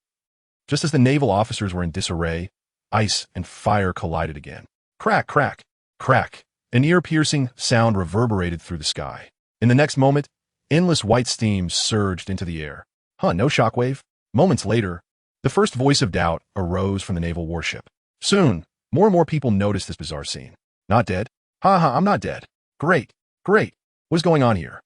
Just as the naval officers were in disarray, ice and fire collided again. Crack, crack, crack. An ear-piercing sound reverberated through the sky. In the next moment, endless white steam surged into the air. No shockwave? Moments later, the first voice of doubt arose from the naval warship. Soon, more and more people noticed this bizarre scene. Not dead? I'm not dead. Great, great. What is going on here?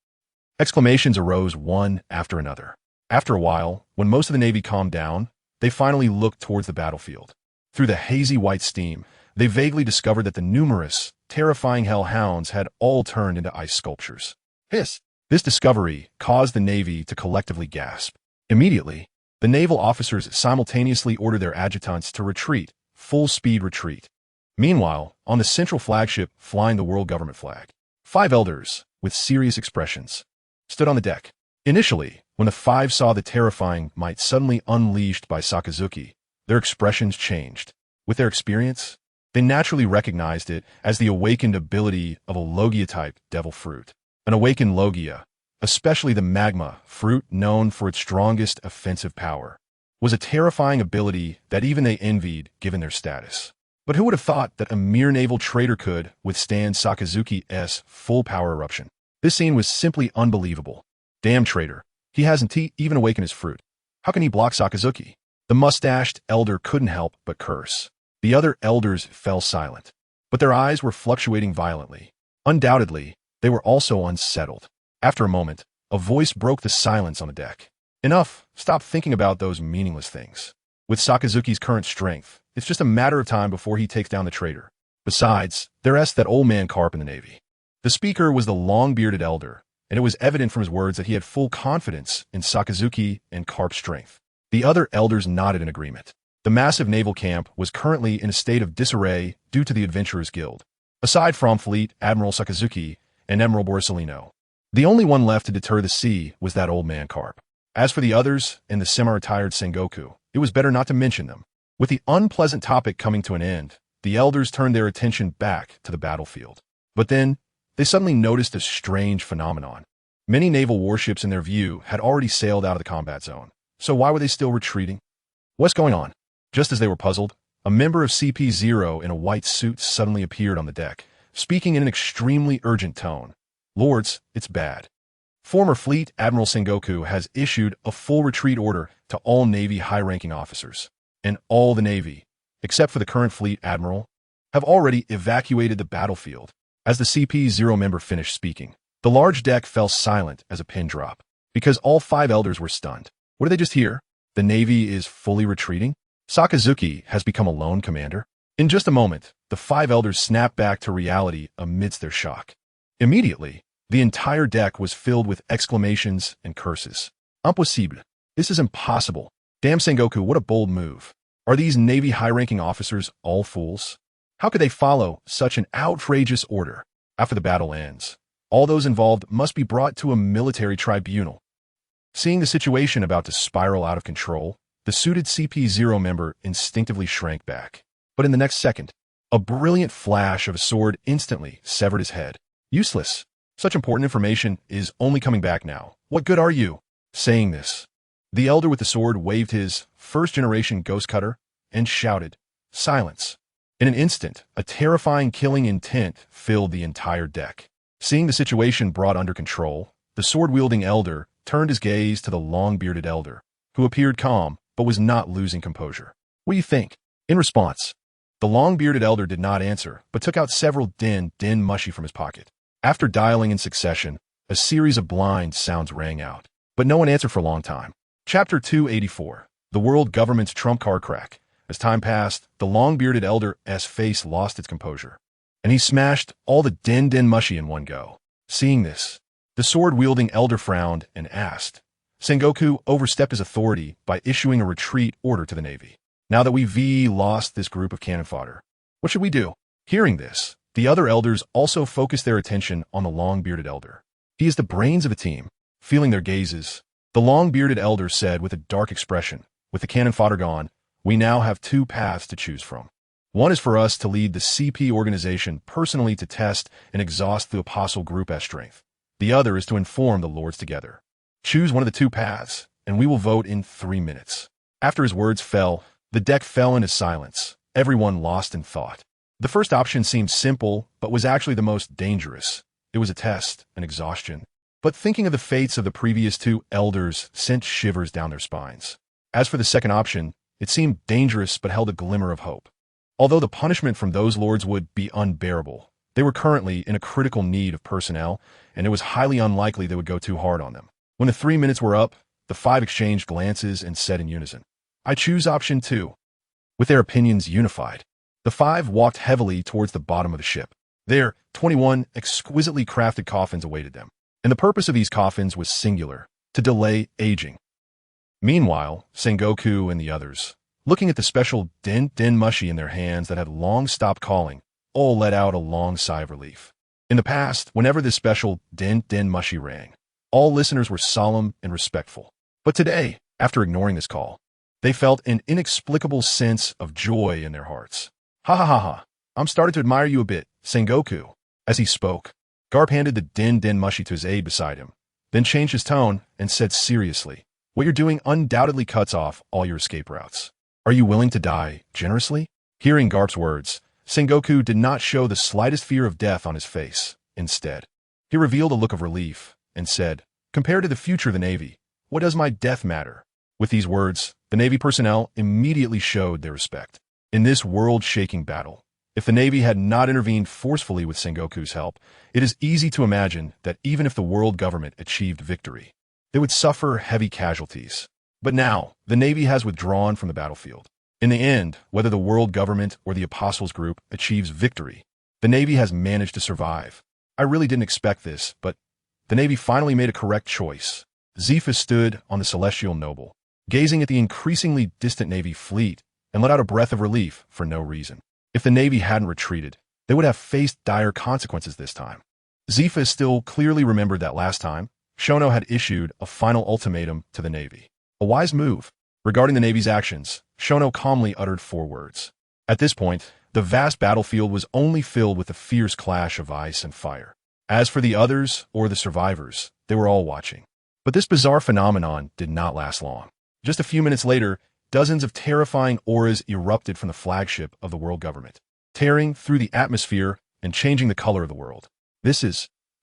Exclamations arose one after another. After a while, when most of the Navy calmed down, they finally looked towards the battlefield. Through the hazy white steam, they vaguely discovered that the numerous, terrifying hellhounds had all turned into ice sculptures. Hiss! This discovery caused the Navy to collectively gasp. Immediately, the naval officers simultaneously ordered their adjutants to retreat, full-speed retreat. Meanwhile, on the central flagship flying the world government flag, 5 elders, with serious expressions, stood on the deck. Initially, when the 5 saw the terrifying might suddenly unleashed by Sakazuki, their expressions changed. With their experience, they naturally recognized it as the awakened ability of a Logia-type devil fruit. An awakened Logia, especially the magma fruit known for its strongest offensive power, was a terrifying ability that even they envied given their status. But who would have thought that a mere naval traitor could withstand Sakazuki's full-power eruption? This scene was simply unbelievable. Damn traitor. He hasn't even awakened his fruit. How can he block Sakazuki? The mustached elder couldn't help but curse. The other elders fell silent, but their eyes were fluctuating violently. Undoubtedly, they were also unsettled. After a moment, a voice broke the silence on the deck. Enough, stop thinking about those meaningless things. With Sakazuki's current strength, it's just a matter of time before he takes down the traitor. Besides, there's that old man Carp in the Navy. The speaker was the long-bearded elder, and it was evident from his words that he had full confidence in Sakazuki and Carp's strength. The other elders nodded in agreement. The massive naval camp was currently in a state of disarray due to the Adventurers Guild. Aside from Fleet Admiral Sakazuki and Admiral Borisellino, The only one left to deter the sea was that old man Carp. As for the others and the semi-retired Sengoku, it was better not to mention them. With the unpleasant topic coming to an end, the elders turned their attention back to the battlefield. But then, they suddenly noticed a strange phenomenon. Many naval warships in their view had already sailed out of the combat zone, so why were they still retreating? What's going on? Just as they were puzzled, a member of CP0 in a white suit suddenly appeared on the deck, speaking in an extremely urgent tone. Lords, it's bad. Former Fleet Admiral Sengoku has issued a full retreat order to all Navy high-ranking officers, and all the Navy, except for the current Fleet Admiral, have already evacuated the battlefield. As the CP0 member finished speaking, the large deck fell silent as a pin drop, because all 5 elders were stunned. What did they just hear? The Navy is fully retreating? Sakazuki has become a lone commander? In just a moment, the 5 elders snapped back to reality amidst their shock. Immediately, the entire deck was filled with exclamations and curses. Impossible. This is impossible. Damn Sengoku, what a bold move. Are these Navy high-ranking officers all fools? How could they follow such an outrageous order? After the battle ends, all those involved must be brought to a military tribunal. Seeing the situation about to spiral out of control, the suited CP0 member instinctively shrank back. But in the next second, a brilliant flash of a sword instantly severed his head. Useless. Such important information is only coming back now. What good are you? Saying this, the elder with the sword waved his first-generation ghost cutter and shouted, "Silence." In an instant, a terrifying killing intent filled the entire deck. Seeing the situation brought under control, the sword-wielding elder turned his gaze to the long-bearded elder, who appeared calm but was not losing composure. "What do you think?" In response, the long-bearded elder did not answer, but took out several din mushy from his pocket. After dialing in succession, a series of blind sounds rang out, but no one answered for a long time. Chapter 284, The World Government's Trump Card Crack. As time passed, the long-bearded elder's face lost its composure, and he smashed all the din mushy in one go. Seeing this, the sword-wielding elder frowned and asked, "Sengoku overstepped his authority by issuing a retreat order to the Navy. Now that we've lost this group of cannon fodder, what should we do?" Hearing this, the other elders also focused their attention on the long-bearded elder. He is the brains of the team. Feeling their gazes, the long-bearded elder said with a dark expression, "With the cannon fodder gone, we now have 2 paths to choose from. One is for us to lead the CP organization personally to test and exhaust the Apostle Group's strength. The other is to inform the Lords together. Choose one of the 2 paths, and we will vote in 3 minutes." After his words fell, the deck fell into silence, everyone lost in thought. The first option seemed simple, but was actually the most dangerous. It was a test, an exhaustion. But thinking of the fates of the previous 2 elders sent shivers down their spines. As for the second option, it seemed dangerous but held a glimmer of hope. Although the punishment from those lords would be unbearable, they were currently in a critical need of personnel, and it was highly unlikely they would go too hard on them. When the 3 minutes were up, the 5 exchanged glances and said in unison, "I choose option 2. With their opinions unified, the 5 walked heavily towards the bottom of the ship. There, 21 exquisitely crafted coffins awaited them, and the purpose of these coffins was singular: to delay aging. Meanwhile, Sengoku and the others, looking at the special din mushy in their hands that had long stopped calling, all let out a long sigh of relief. In the past, whenever this special din mushy rang, all listeners were solemn and respectful. But today, after ignoring this call, they felt an inexplicable sense of joy in their hearts. "Ha ha ha ha, I'm starting to admire you a bit, Sengoku." As he spoke, Garp handed the din mushy to his aide beside him, then changed his tone and said seriously, "What you're doing undoubtedly cuts off all your escape routes. Are you willing to die generously?" Hearing Garp's words, Sengoku did not show the slightest fear of death on his face. Instead, he revealed a look of relief and said, "Compared to the future of the Navy, what does my death matter?" With these words, the Navy personnel immediately showed their respect. In this world-shaking battle, if the Navy had not intervened forcefully with Sengoku's help, it is easy to imagine that even if the world government achieved victory, they would suffer heavy casualties. But now, the Navy has withdrawn from the battlefield. In the end, whether the world government or the Apostles Group achieves victory, the Navy has managed to survive. I really didn't expect this, but the Navy finally made a correct choice. Zephyr stood on the Celestial Noble, gazing at the increasingly distant Navy fleet, and let out a breath of relief for no reason. If the Navy hadn't retreated, they would have faced dire consequences this time. Zifa still clearly remembered that last time, Shono had issued a final ultimatum to the Navy. A wise move. Regarding the Navy's actions, Shono calmly uttered 4 words. At this point, the vast battlefield was only filled with a fierce clash of ice and fire. As for the others, or the survivors, they were all watching. But this bizarre phenomenon did not last long. Just a few minutes later, dozens of terrifying auras erupted from the flagship of the world government, tearing through the atmosphere and changing the color of the world.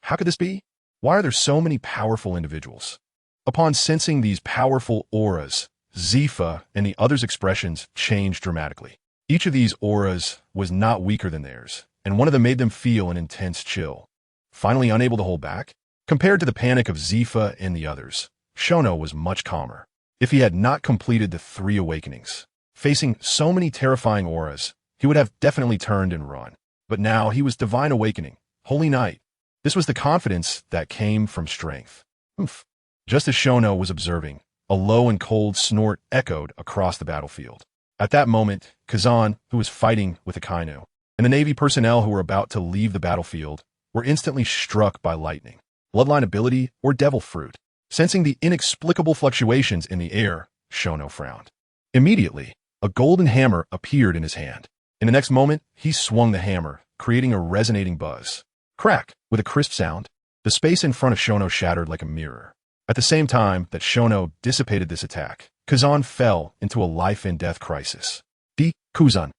How could this be? Why are there so many powerful individuals? Upon sensing these powerful auras, Zifa and the others' expressions changed dramatically. Each of these auras was not weaker than theirs, and one of them made them feel an intense chill. Finally unable to hold back, compared to the panic of Zifa and the others, Shono was much calmer. If he had not completed the 3 awakenings, facing so many terrifying auras, he would have definitely turned and run. But now he was Divine Awakening, Holy Night. This was the confidence that came from strength. Oof. Just as Shono was observing, a low and cold snort echoed across the battlefield. At that moment, Kazan, who was fighting with Akainu, and the Navy personnel who were about to leave the battlefield, were instantly struck by lightning, bloodline ability, or devil fruit. Sensing the inexplicable fluctuations in the air, Shono frowned. Immediately, a golden hammer appeared in his hand. In the next moment, he swung the hammer, creating a resonating buzz. Crack! With a crisp sound, the space in front of Shono shattered like a mirror. At the same time that Shono dissipated this attack, Kazan fell into a life-and-death crisis. Kuzan.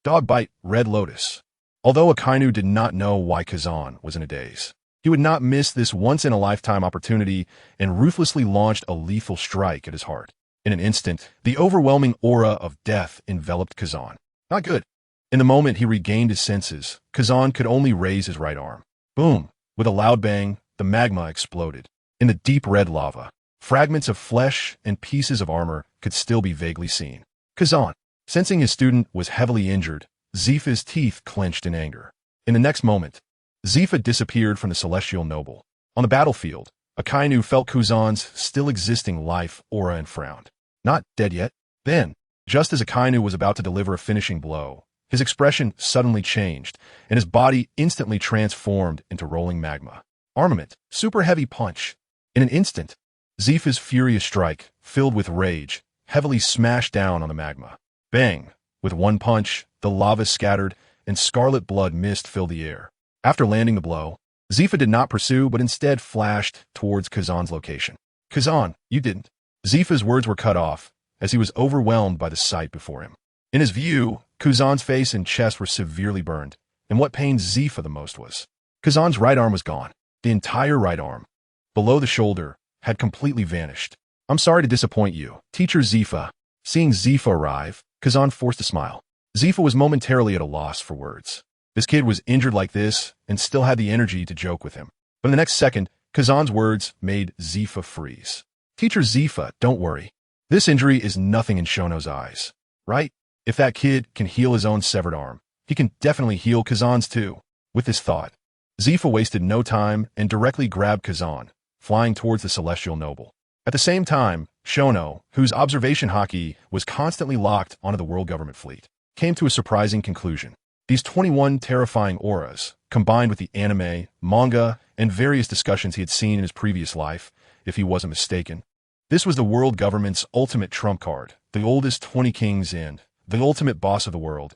Dog bite, Red Lotus. Although Akainu did not know why Kazan was in a daze, he would not miss this once-in-a-lifetime opportunity and ruthlessly launched a lethal strike at his heart. In an instant, the overwhelming aura of death enveloped Kazan. Not good. In the moment he regained his senses, Kazan could only raise his right arm. Boom! With a loud bang, the magma exploded. In the deep red lava, fragments of flesh and pieces of armor could still be vaguely seen. Kazan, sensing his student was heavily injured, Zifa's teeth clenched in anger. In the next moment, Zifa disappeared from the celestial noble. On the battlefield, Akainu felt Kazan's still existing life aura and frowned. Not dead yet. Then, just as Akainu was about to deliver a finishing blow, his expression suddenly changed, and his body instantly transformed into rolling magma. Armament, super heavy punch. In an instant, Zifa's furious strike, filled with rage, heavily smashed down on the magma. Bang! With one punch, the lava scattered, and scarlet blood mist filled the air. After landing the blow, Zifa did not pursue but instead flashed towards Kazan's location. Kazan, you didn't. Zifa's words were cut off, as he was overwhelmed by the sight before him. In his view, Kazan's face and chest were severely burned, and what pained Zifa the most was Kazan's right arm was gone. The entire right arm, below the shoulder, had completely vanished. I'm sorry to disappoint you, Teacher Zifa. Seeing Zifa arrive, Kazan forced a smile. Zifa was momentarily at a loss for words. This kid was injured like this and still had the energy to joke with him. But in the next second, Kazan's words made Zifa freeze. Teacher Zifa, don't worry. This injury is nothing in Shono's eyes, right? If that kid can heal his own severed arm, he can definitely heal Kazan's too. With this thought, Zifa wasted no time and directly grabbed Kazan, flying towards the celestial noble. At the same time, Shono, whose observation hockey was constantly locked onto the world government fleet, came to a surprising conclusion. These 21 terrifying auras, combined with the anime, manga, and various discussions he had seen in his previous life, if he wasn't mistaken, this was the world government's ultimate trump card, the oldest 20 kings and the ultimate boss of the world.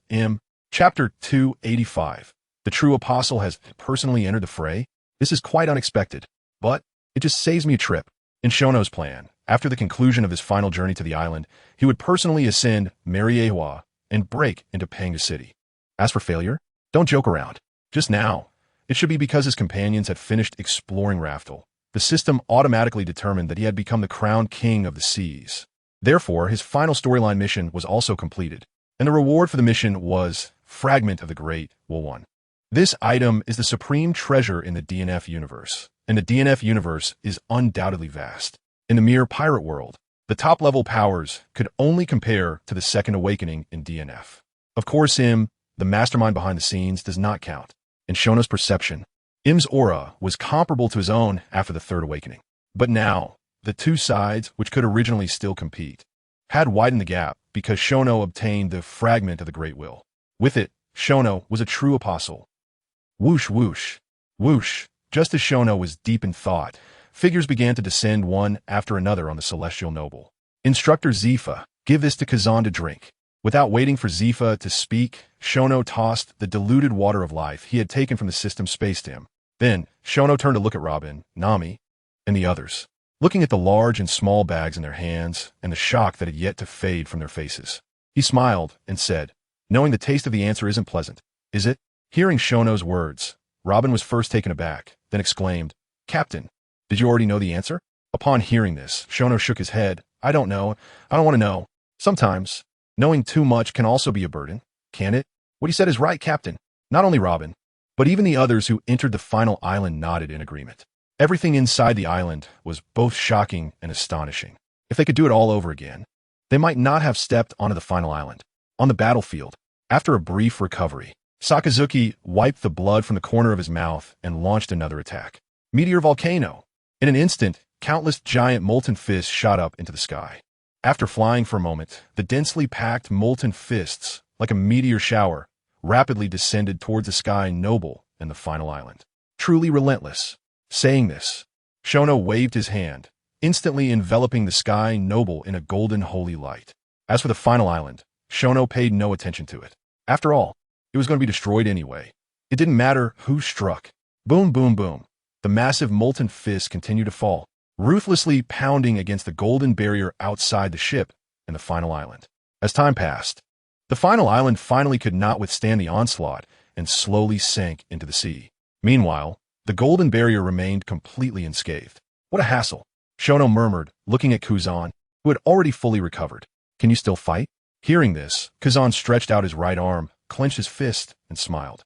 Chapter 285. The true apostle has personally entered the fray? This is quite unexpected, but it just saves me a trip. In Shono's plan, after the conclusion of his final journey to the island, he would personally ascend Mariehua and break into Panga City. As for failure, don't joke around. Just now, it should be because his companions had finished exploring Raftel. The system automatically determined that he had become the crowned king of the seas. Therefore, his final storyline mission was also completed, and the reward for the mission was Fragment of the Great Will One. This item is the supreme treasure in the DNF universe, and the DNF universe is undoubtedly vast. In the mere pirate world, the top-level powers could only compare to the second awakening in DNF. Of course, the mastermind behind the scenes, does not count. In Shono's perception, Im's aura was comparable to his own after the third awakening. But now, the two sides, which could originally still compete, had widened the gap because Shono obtained the Fragment of the Great Will. With it, Shono was a true apostle. Whoosh, whoosh, whoosh. Just as Shono was deep in thought, figures began to descend one after another on the celestial noble. Instructor Zifa, give this to Kazan to drink. Without waiting for Zifa to speak, Shono tossed the diluted water of life he had taken from the system space to him. Then, Shono turned to look at Robin, Nami, and the others, looking at the large and small bags in their hands and the shock that had yet to fade from their faces. He smiled and said, knowing the taste of the answer isn't pleasant, is it? Hearing Shono's words, Robin was first taken aback, then exclaimed, Captain, did you already know the answer? Upon hearing this, Shono shook his head. I don't know. I don't want to know. Sometimes, knowing too much can also be a burden, can't it? What he said is right, Captain. Not only Robin, but even the others who entered the final island nodded in agreement. Everything inside the island was both shocking and astonishing. If they could do it all over again, they might not have stepped onto the final island. On the battlefield, after a brief recovery, Sakazuki wiped the blood from the corner of his mouth and launched another attack. Meteor volcano. In an instant, countless giant molten fists shot up into the sky. After flying for a moment, the densely packed molten fists, like a meteor shower, rapidly descended towards the sky noble and the final island. Truly relentless. Saying this, Shono waved his hand, instantly enveloping the sky noble in a golden holy light. As for the final island, Shono paid no attention to it. After all, it was going to be destroyed anyway. It didn't matter who struck. Boom, boom, boom. The massive molten fists continued to fall, ruthlessly pounding against the golden barrier outside the ship and the final island. As time passed, the final island finally could not withstand the onslaught and slowly sank into the sea. Meanwhile, the golden barrier remained completely unscathed. What a hassle, Shono murmured, looking at Kuzan, who had already fully recovered. Can you still fight? Hearing this, Kazan stretched out his right arm, clenched his fist, and smiled.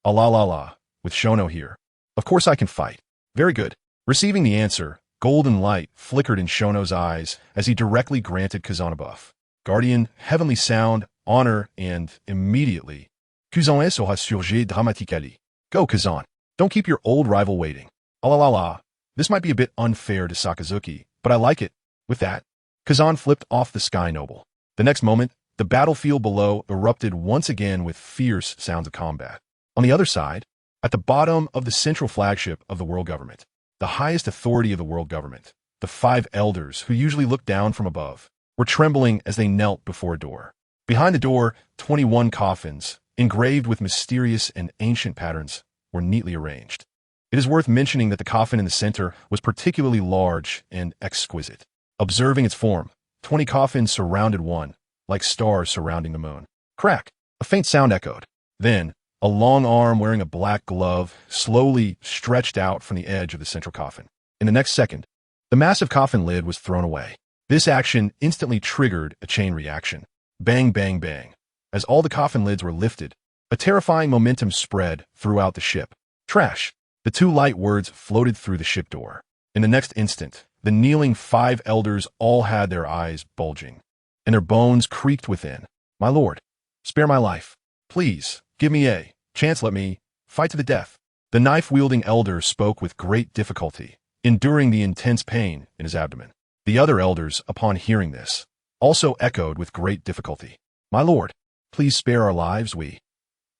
Ah la la la, with Shono here. Of course I can fight. Very good. Receiving the answer, golden light flickered in Shono's eyes as he directly granted Kazan a buff. Guardian, heavenly sound, honor, and immediately, Kuzan aura surgi dramatiquement. Go, Kazan. Don't keep your old rival waiting. Ah la la la. This might be a bit unfair to Sakazuki, but I like it. With that, Kazan flipped off the Sky Noble. The next moment, the battlefield below erupted once again with fierce sounds of combat. On the other side, at the bottom of the central flagship of the world government, the highest authority of the world government, the 5 elders who usually look down from above, were trembling as they knelt before a door. Behind the door, 21 coffins, engraved with mysterious and ancient patterns, were neatly arranged. It is worth mentioning that the coffin in the center was particularly large and exquisite. Observing its form, 20 coffins surrounded one, like stars surrounding the moon. Crack! A faint sound echoed. Then, a long arm wearing a black glove slowly stretched out from the edge of the central coffin. In the next second, the massive coffin lid was thrown away. This action instantly triggered a chain reaction. Bang, bang, bang. As all the coffin lids were lifted, a terrifying momentum spread throughout the ship. Trash! The 2 light words floated through the ship door. In the next instant, the kneeling 5 elders all had their eyes bulging, and their bones creaked within. My lord, spare my life. Please, give me a chance. Let me fight to the death. The knife-wielding elder spoke with great difficulty, enduring the intense pain in his abdomen. The other elders, upon hearing this, also echoed with great difficulty. My lord, please spare our lives. We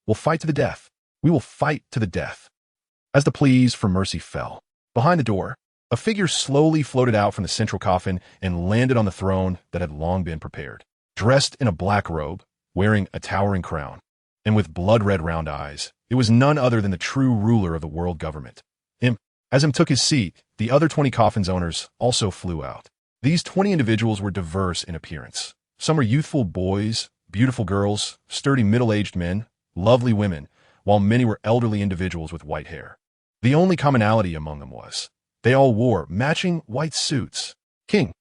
will fight to the death. We will fight to the death. As the pleas for mercy fell, behind the door, a figure slowly floated out from the central coffin and landed on the throne that had long been prepared. Dressed in a black robe, wearing a towering crown, and with blood-red round eyes, it was none other than the true ruler of the world government. As him took his seat, the other 20 coffins owners also flew out. These 20 individuals were diverse in appearance. Some were youthful boys, beautiful girls, sturdy middle-aged men, lovely women, while many were elderly individuals with white hair. The only commonality among them was, they all wore matching white suits. King!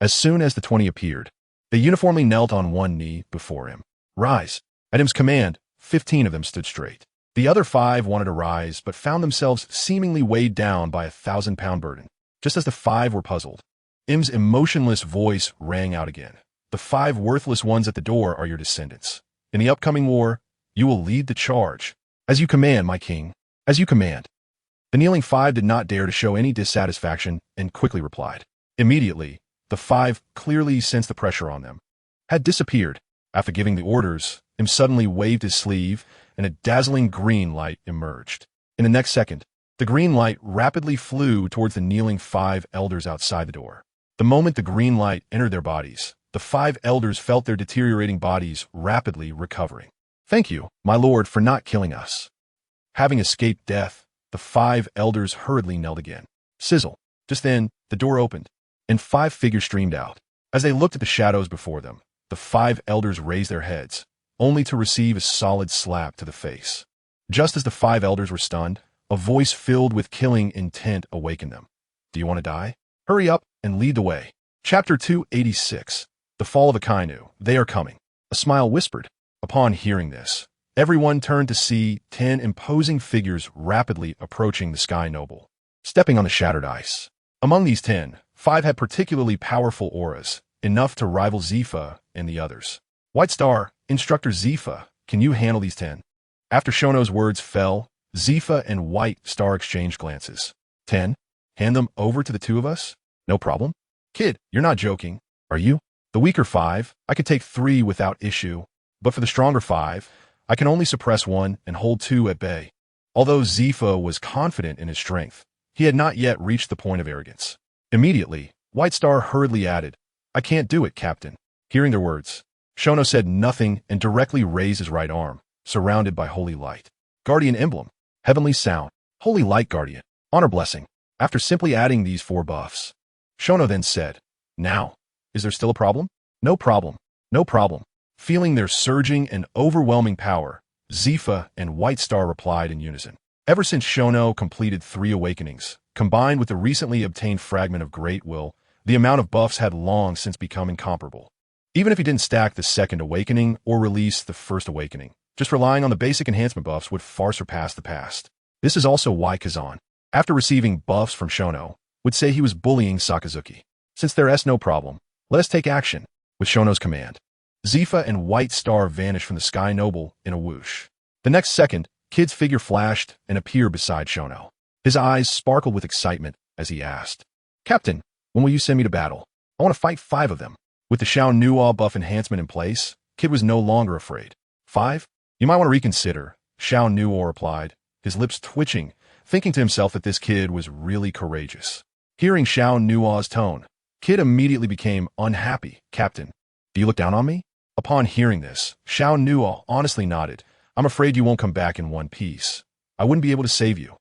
As soon as the 20 appeared, they uniformly knelt on one knee before him. Rise! At his command, 15 of them stood straight. The other 5 wanted to rise, but found themselves seemingly weighed down by a 1,000-pound burden. Just as the 5 were puzzled, Im's emotionless voice rang out again. The 5 worthless ones at the door are your descendants. In the upcoming war, you will lead the charge. As you command, my king. As you command. The kneeling 5 did not dare to show any dissatisfaction and quickly replied. Immediately, the 5 clearly sensed the pressure on them, had disappeared. After giving the orders, Im suddenly waved his sleeve, and a dazzling green light emerged. In the next second, The green light rapidly flew towards the kneeling 5 elders outside the door. The moment the green light entered their bodies, the 5 elders felt their deteriorating bodies rapidly recovering. "Thank you, my lord, for not killing us." Having escaped death, the 5 elders hurriedly knelt again. Sizzle. Just then, the door opened, and 5 figures streamed out. As they looked at the shadows before them, the 5 elders raised their heads, only to receive a solid slap to the face. Just as the 5 elders were stunned, a voice filled with killing intent awakened them. "Do you want to die? Hurry up and lead the way." Chapter 286. The Fall of Akainu. They are coming. A smile whispered. Upon hearing this, everyone turned to see 10 imposing figures rapidly approaching the Sky Noble, stepping on the shattered ice. Among these 10, 5 had particularly powerful auras, enough to rival Zifa and the others. "White Star, Instructor Zifa, can you handle these 10? After Shono's words fell, Zifa and White Star exchanged glances. 10? Hand them over to the 2 of us? No problem? Kid, you're not joking, are you? The weaker 5, I could take 3 without issue, but for the stronger 5, I can only suppress 1 and hold 2 at bay." Although Zifa was confident in his strength, he had not yet reached the point of arrogance. Immediately, White Star hurriedly added, "I can't do it, Captain." Hearing their words, Shono said nothing and directly raised his right arm, surrounded by holy light. Guardian emblem, heavenly sound, holy light guardian, honor blessing. After simply adding these 4 buffs, Shono then said, "Now, is there still a problem?" "No problem, no problem." Feeling their surging and overwhelming power, Zifa and White Star replied in unison. Ever since Shono completed 3 awakenings, combined with the recently obtained fragment of Great Will, the amount of buffs had long since become incomparable. Even if he didn't stack the 2nd awakening or release the 1st awakening, just relying on the basic enhancement buffs would far surpass the past. This is also why Kazan, after receiving buffs from Shono, would say he was bullying Sakazuki. Since there is no problem, let us take action. With Shono's command, Zifa and White Star vanished from the Sky Noble in a whoosh. The next second, Kid's figure flashed and appeared beside Shono. His eyes sparkled with excitement as he asked, "Captain, when will you send me to battle? I want to fight 5 of them." With the Xiao Nuothe buff enhancement in place, Kid was no longer afraid. 5? You might want to reconsider, Xiao Nuothe replied, his lips twitching, thinking to himself that this kid was really courageous. Hearing Xiao Nuothe's tone, Kid immediately became unhappy. "Captain, do you look down on me?" Upon hearing this, Xiao Nuothe honestly nodded. "I'm afraid you won't come back in one piece. I wouldn't be able to save you."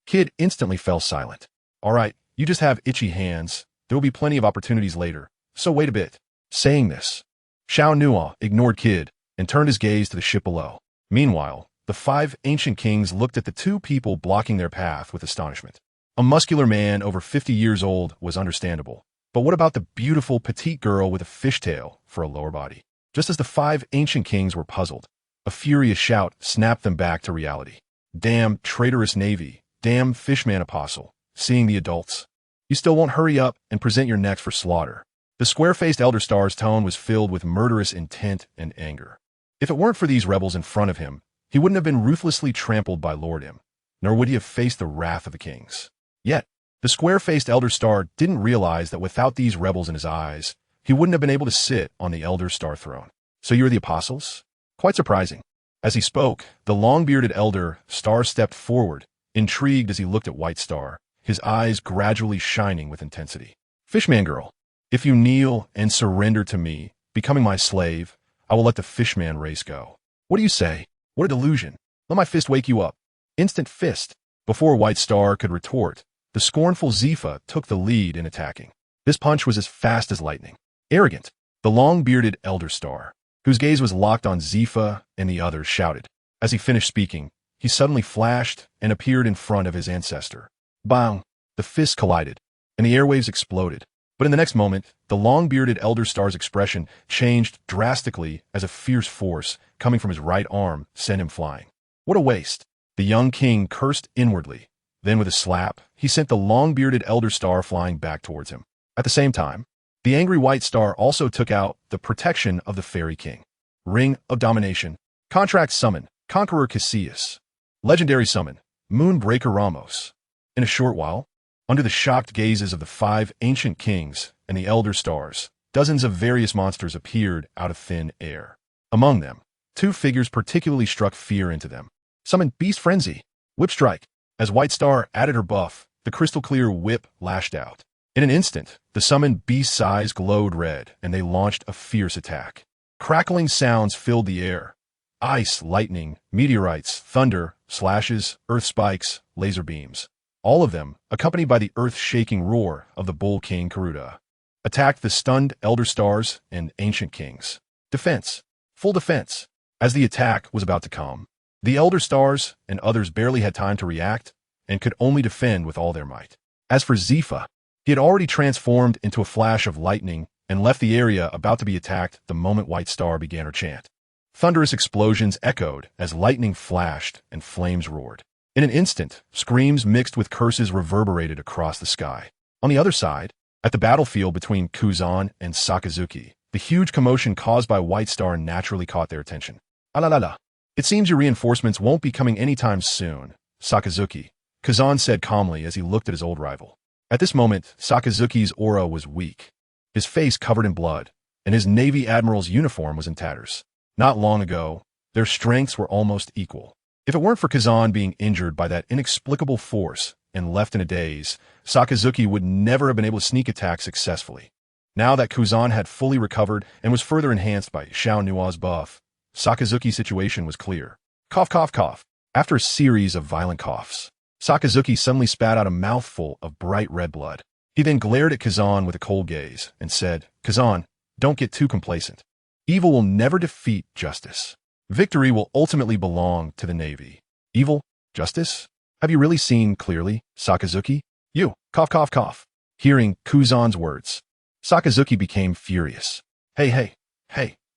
Kid instantly fell silent. "All right, you just have itchy hands. There will be plenty of opportunities later, so wait a bit." Saying this, Xiao Nuothe ignored Kid and turned his gaze to the ship below. Meanwhile, the 5 ancient kings looked at the 2 people blocking their path with astonishment. A muscular man over 50 years old was understandable, but what about the beautiful petite girl with a fishtail for a lower body? Just as the 5 ancient kings were puzzled, a furious shout snapped them back to reality. "Damn traitorous navy, damn fishman apostle." Seeing the adults, "You still won't hurry up and present your necks for slaughter." The square-faced Elder Star's tone was filled with murderous intent and anger. If it weren't for these rebels in front of him, he wouldn't have been ruthlessly trampled by Lord M, nor would he have faced the wrath of the kings. Yet, the square-faced Elder Star didn't realize that without these rebels in his eyes, he wouldn't have been able to sit on the Elder Star throne. "So you're the apostles?" Quite surprising. As he spoke, the long-bearded Elder Star stepped forward, intrigued as he looked at White Star, his eyes gradually shining with intensity. "Fishman girl, if you kneel and surrender to me, becoming my slave, I will let the fishman race go." "What do you say? What a delusion. Let my fist wake you up." Instant fist. Before White Star could retort, the scornful Zifa took the lead in attacking. This punch was as fast as lightning. Arrogant. The long-bearded Elder Star, whose gaze was locked on Zifa and the others, shouted. As he finished speaking, he suddenly flashed and appeared in front of his ancestor. Bang! The fists collided, and the airwaves exploded. But in the next moment, the long-bearded Elder Star's expression changed drastically as a fierce force coming from his right arm sent him flying. What a waste! The young king cursed inwardly. Then with a slap, he sent the long-bearded Elder Star flying back towards him. At the same time, the angry White Star also took out the protection of the Fairy King. Ring of Domination. Contract Summon. Conqueror Casillas. Legendary Summon. Moonbreaker Ramos. In a short while, under the shocked gazes of the 5 ancient kings and the Elder Stars, dozens of various monsters appeared out of thin air. Among them, 2 figures particularly struck fear into them. Summon Beast Frenzy. Whip Strike. As White Star added her buff, the crystal-clear whip lashed out. In an instant, the summoned beast's eyes glowed red, and they launched a fierce attack. Crackling sounds filled the air. Ice, lightning, meteorites, thunder, slashes, earth spikes, laser beams. All of them, accompanied by the earth-shaking roar of the Bull King Karuda, attacked the stunned Elder Stars and Ancient Kings. Defense. Full defense. As the attack was about to come, the Elder Stars and others barely had time to react and could only defend with all their might. As for Zifa, he had already transformed into a flash of lightning and left the area about to be attacked the moment White Star began her chant. Thunderous explosions echoed as lightning flashed and flames roared. In an instant, screams mixed with curses reverberated across the sky. On the other side, at the battlefield between Kuzan and Sakazuki, the huge commotion caused by White Star naturally caught their attention. Alalala. It seems your reinforcements won't be coming anytime soon, Sakazuki, Kuzan said calmly as he looked at his old rival. At this moment, Sakazuki's aura was weak, his face covered in blood, and his Navy Admiral's uniform was in tatters. Not long ago, their strengths were almost equal. If it weren't for Kazan being injured by that inexplicable force and left in a daze, Sakazuki would never have been able to sneak attack successfully. Now that Kuzan had fully recovered and was further enhanced by Xiao Nuothe's buff, Sakazuki's situation was clear. Cough, cough, cough. After a series of violent coughs, Sakazuki suddenly spat out a mouthful of bright red blood. He then glared at Kazan with a cold gaze and said, Kazan, don't get too complacent. Evil will never defeat justice. Victory will ultimately belong to the Navy. Evil? Justice? Have you really seen clearly, Sakazuki? You, cough, cough, cough. Hearing Kuzan's words, Sakazuki became furious. Hey,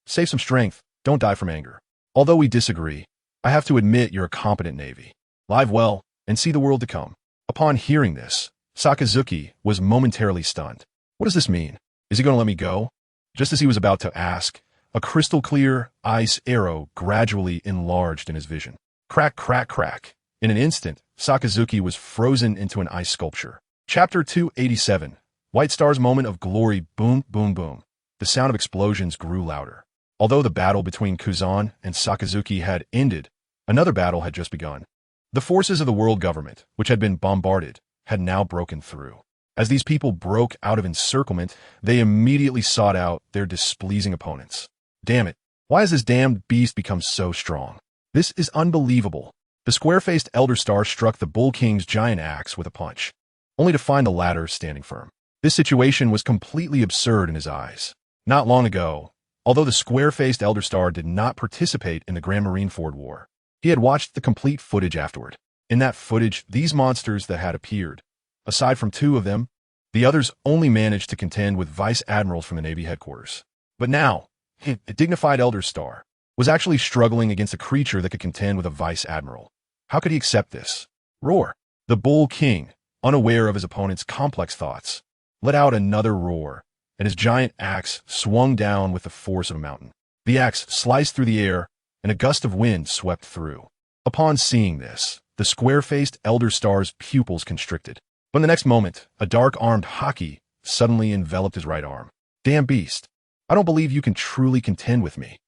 save some strength. Don't die from anger. Although we disagree, I have to admit you're a competent Navy. Live well and see the world to come. Upon hearing this, Sakazuki was momentarily stunned. What does this mean? Is he going to let me go? Just as he was about to ask, a crystal-clear ice arrow gradually enlarged in his vision. Crack, crack, crack. In an instant, Sakazuki was frozen into an ice sculpture. Chapter 287. White Star's moment of glory. Boom, boom, boom. The sound of explosions grew louder. Although the battle between Kuzan and Sakazuki had ended, another battle had just begun. The forces of the world government, which had been bombarded, had now broken through. As these people broke out of encirclement, they immediately sought out their displeasing opponents. Damn it, why has this damned beast become so strong? This is unbelievable. The square-faced Elder Star struck the Bull King's giant axe with a punch, only to find the latter standing firm. This situation was completely absurd in his eyes. Not long ago, although the square-faced Elder Star did not participate in the Grand Marineford War, he had watched the complete footage afterward. In that footage, these monsters that had appeared, aside from two of them, the others only managed to contend with vice admirals from the Navy headquarters. But now, a dignified Elder Star was actually struggling against a creature that could contend with a vice admiral. How could he accept this? Roar. The Bull King, unaware of his opponent's complex thoughts, let out another roar, and his giant axe swung down with the force of a mountain. The axe sliced through the air, and a gust of wind swept through. Upon seeing this, the square-faced Elder Star's pupils constricted. But in the next moment, a dark-armed Haki suddenly enveloped his right arm. Damn beast. I don't believe you can truly contend with me.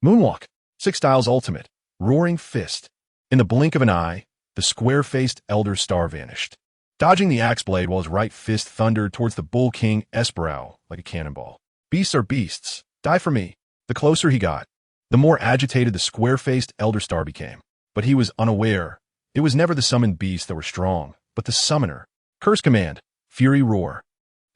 Moonwalk. Six Styles Ultimate. Roaring Fist. In the blink of an eye, the square-faced Elder Star vanished, dodging the axe blade while his right fist thundered towards the Bull King Esparao like a cannonball. Beasts are beasts. Die for me. The closer he got, the more agitated the square-faced Elder Star became. But he was unaware. It was never the summoned beasts that were strong, but the summoner. Curse command. Fury roar.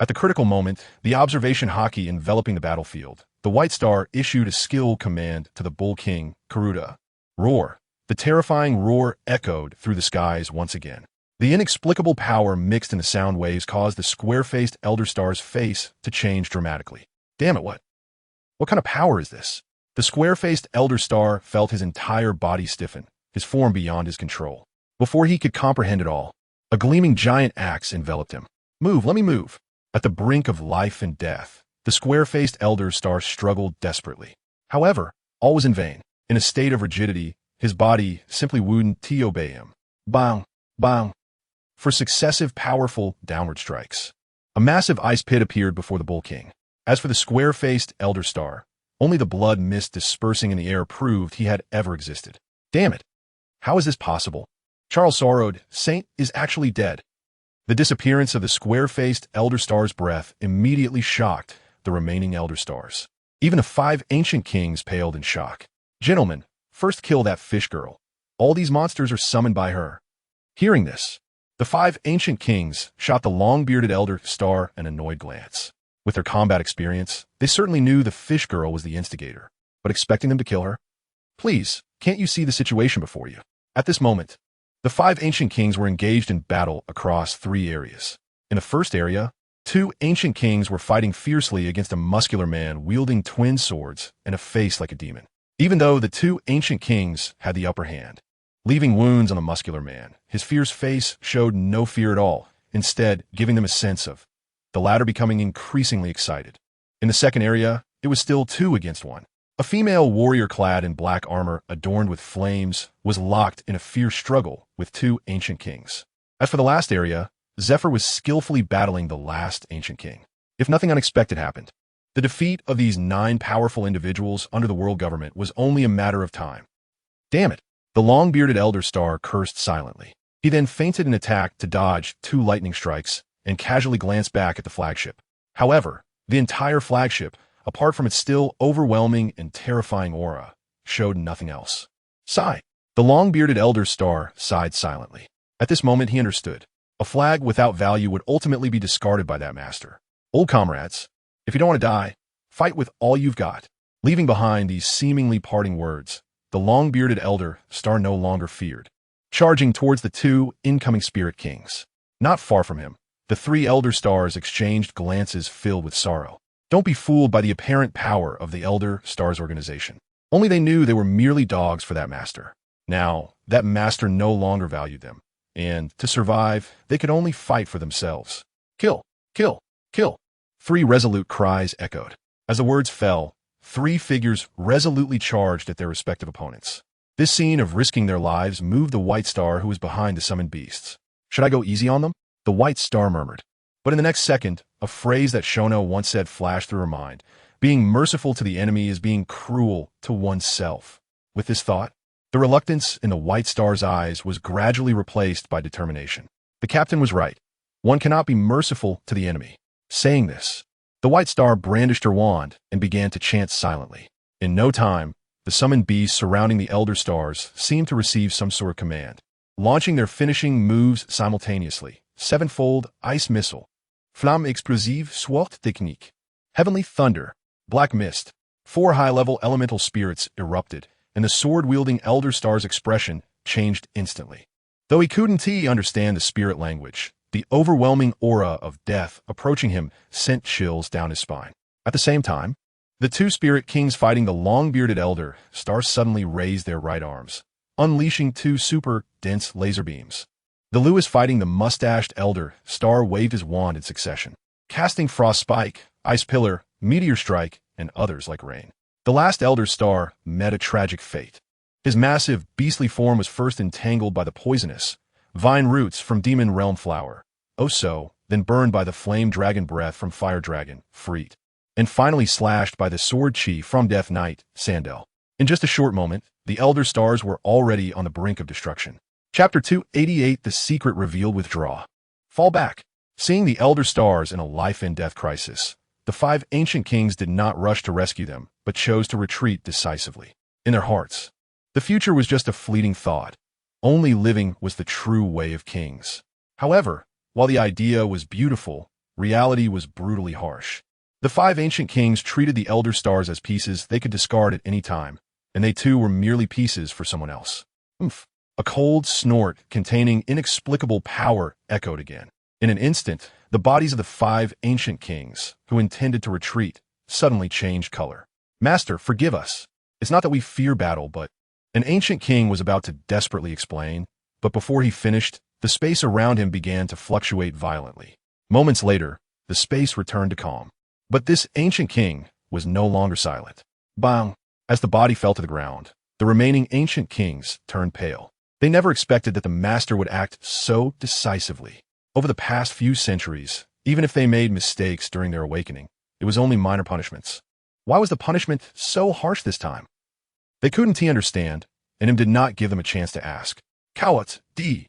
At the critical moment, the observation Haki enveloping the battlefield, the White Star issued a skill command to the Bull King, Karuda. Roar. The terrifying roar echoed through the skies once again. The inexplicable power mixed in the sound waves caused the square-faced Elder Star's face to change dramatically. Damn it, what kind of power is this? The square-faced Elder Star felt his entire body stiffen, his form beyond his control. Before he could comprehend it all, a gleaming giant axe enveloped him. Move, let me move. At the brink of life and death, the square-faced Elder Star struggled desperately. However, all was in vain. In a state of rigidity, his body simply wouldn't obey him. Bang, bang. For successive powerful downward strikes, a massive ice pit appeared before the Bull King. As for the square-faced Elder Star, only the blood mist dispersing in the air proved he had ever existed. Damn it! How is this possible? Charles sorrowed. Saint is actually dead. The disappearance of the square-faced Elder Star's breath immediately shocked the remaining Elder Stars. Even the 5 ancient kings paled in shock. Gentlemen, first kill that fish girl. All these monsters are summoned by her. Hearing this, the 5 ancient kings shot the long-bearded Elder Star an annoyed glance. With their combat experience, they certainly knew the fish girl was the instigator, but expecting them to kill her? Please, can't you see the situation before you? At this moment, the 5 ancient kings were engaged in battle across 3 areas. In the first area, 2 ancient kings were fighting fiercely against a muscular man wielding twin swords and a face like a demon. Even though the 2 ancient kings had the upper hand, leaving wounds on the muscular man, his fierce face showed no fear at all, instead giving them a sense of the latter becoming increasingly excited. In the second area, it was still 2 against 1. A female warrior clad in black armor adorned with flames was locked in a fierce struggle with 2 ancient kings. As for the last area, Zephyr was skillfully battling the last ancient king. If nothing unexpected happened, the defeat of these 9 powerful individuals under the world government was only a matter of time. Damn it! The long-bearded Elder Star cursed silently. He then feinted an attack to dodge 2 lightning strikes and casually glanced back at the flagship. However, the entire flagship, apart from its still overwhelming and terrifying aura, showed nothing else. Sigh. The long-bearded Elder Star sighed silently. At this moment he understood. A flag without value would ultimately be discarded by that master. Old comrades, if you don't want to die, fight with all you've got. Leaving behind these seemingly parting words, the long-bearded Elder Star no longer feared, charging towards the 2 incoming Spirit Kings. Not far from him, the 3 Elder Stars exchanged glances filled with sorrow. Don't be fooled by the apparent power of the Elder Stars organization. Only they knew they were merely dogs for that master. Now, that master no longer valued them, and to survive, they could only fight for themselves. Kill, kill, kill. 3 resolute cries echoed. As the words fell, 3 figures resolutely charged at their respective opponents. This scene of risking their lives moved the White Star who was behind the summoned beasts. Should I go easy on them? The White Star murmured. But in the next second, a phrase that Shono once said flashed through her mind. Being merciful to the enemy is being cruel to oneself. With this thought, the reluctance in the White Star's eyes was gradually replaced by determination. The captain was right. One cannot be merciful to the enemy. Saying this, the White Star brandished her wand and began to chant silently. In no time, the summoned beasts surrounding the Elder Stars seemed to receive some sort of command, launching their finishing moves simultaneously. 7-fold Ice Missile, Flamme Explosive Sword Technique, Heavenly Thunder, Black Mist. 4 high-level elemental spirits erupted, and the sword-wielding Elder Star's expression changed instantly. Though he couldn't understand the spirit language, the overwhelming aura of death approaching him sent chills down his spine. At the same time, the 2 Spirit Kings fighting the long-bearded Elder Star suddenly raised their right arms, unleashing 2 super dense laser beams. The Lewis fighting the mustached Elder Star waved his wand in succession, casting Frost Spike, Ice Pillar, Meteor Strike, and others like rain. The last Elder Star met a tragic fate. His massive, beastly form was first entangled by the poisonous vine roots from Demon Realm Flower, Oso, then burned by the flame dragon breath from Fire Dragon, Freet, and finally slashed by the sword chi from Death Knight, Sandel. In just a short moment, the Elder Stars were already on the brink of destruction. Chapter 288 The Secret Revealed. Withdraw. Fall back. Seeing the Elder Stars in a life and death crisis, the 5 ancient kings did not rush to rescue them, but chose to retreat decisively. In their hearts, the future was just a fleeting thought. Only living was the true way of kings. However, while the idea was beautiful, reality was brutally harsh. The 5 ancient kings treated the Elder Stars as pieces they could discard at any time, and they too were merely pieces for someone else. Oomph. A cold snort containing inexplicable power echoed again. In an instant, the bodies of the 5 ancient kings, who intended to retreat, suddenly changed color. Master, forgive us. It's not that we fear battle, but... An ancient king was about to desperately explain, but before he finished, the space around him began to fluctuate violently. Moments later, the space returned to calm. But this ancient king was no longer silent. Bang! As the body fell to the ground, the remaining ancient kings turned pale. They never expected that the master would act so decisively. Over the past few centuries, even if they made mistakes during their awakening, it was only minor punishments. Why was the punishment so harsh this time? They couldn't understand, and him did not give them a chance to ask. Cowat, D.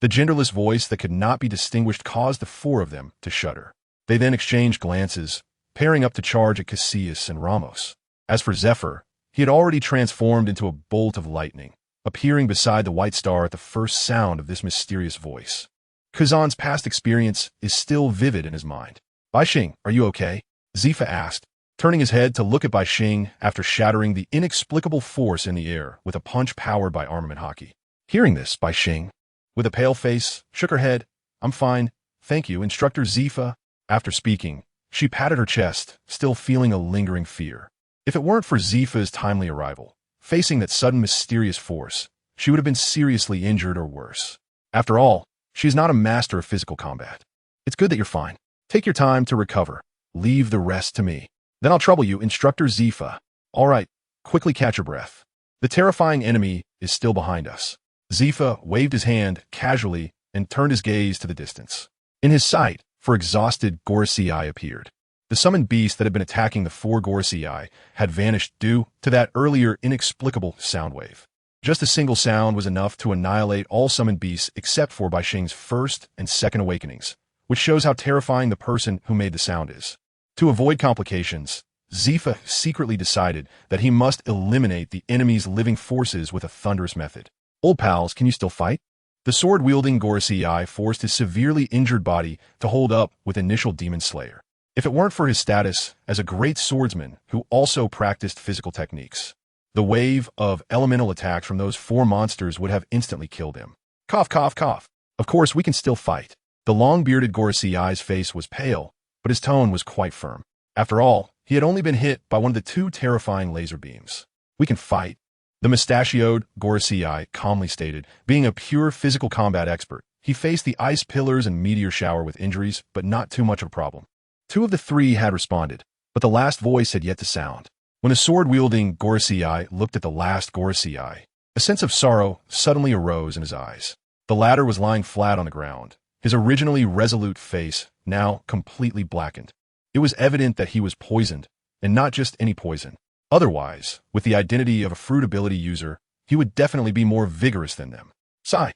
The genderless voice that could not be distinguished caused the four of them to shudder. They then exchanged glances, pairing up to charge at Casillas and Ramos. As for Zephyr, he had already transformed into a bolt of lightning, appearing beside the white star at the first sound of this mysterious voice. Kazan's past experience is still vivid in his mind. Baixing, are you okay? Zifa asked, turning his head to look at Baixing after shattering the inexplicable force in the air with a punch powered by armament hockey. Hearing this, Baixing, with a pale face, shook her head. I'm fine, thank you, Instructor Zifa. After speaking, she patted her chest, still feeling a lingering fear. If it weren't for Zifa's timely arrival, facing that sudden mysterious force, she would have been seriously injured or worse. After all, she is not a master of physical combat. It's good that you're fine. Take your time to recover. Leave the rest to me. Then I'll trouble you, Instructor Zifa. All right, quickly catch your breath. The terrifying enemy is still behind us. Zifa waved his hand casually and turned his gaze to the distance. In his sight, for exhausted Gorosei appeared. The summoned beast that had been attacking the four Gorosei had vanished due to that earlier inexplicable sound wave. Just a single sound was enough to annihilate all summoned beasts except for Baixing's first and second awakenings, which shows how terrifying the person who made the sound is. To avoid complications, Zifa secretly decided that he must eliminate the enemy's living forces with a thunderous method. Old pals, can you still fight? The sword-wielding Gorosei forced his severely injured body to hold up with initial Demon Slayer. If it weren't for his status as a great swordsman who also practiced physical techniques, the wave of elemental attacks from those four monsters would have instantly killed him. Cough, cough, cough. Of course, we can still fight. The long-bearded Gorosei's face was pale, but his tone was quite firm. After all, he had only been hit by one of the two terrifying laser beams. We can fight. The mustachioed Gorosei calmly stated, being a pure physical combat expert. He faced the ice pillars and meteor shower with injuries, but not too much of a problem. Two of the three had responded, but the last voice had yet to sound. When the sword-wielding Gorosei looked at the last Gorosei, a sense of sorrow suddenly arose in his eyes. The latter was lying flat on the ground, his originally resolute face now completely blackened. It was evident that he was poisoned, and not just any poison. Otherwise, with the identity of a fruit ability user, he would definitely be more vigorous than them. Sigh.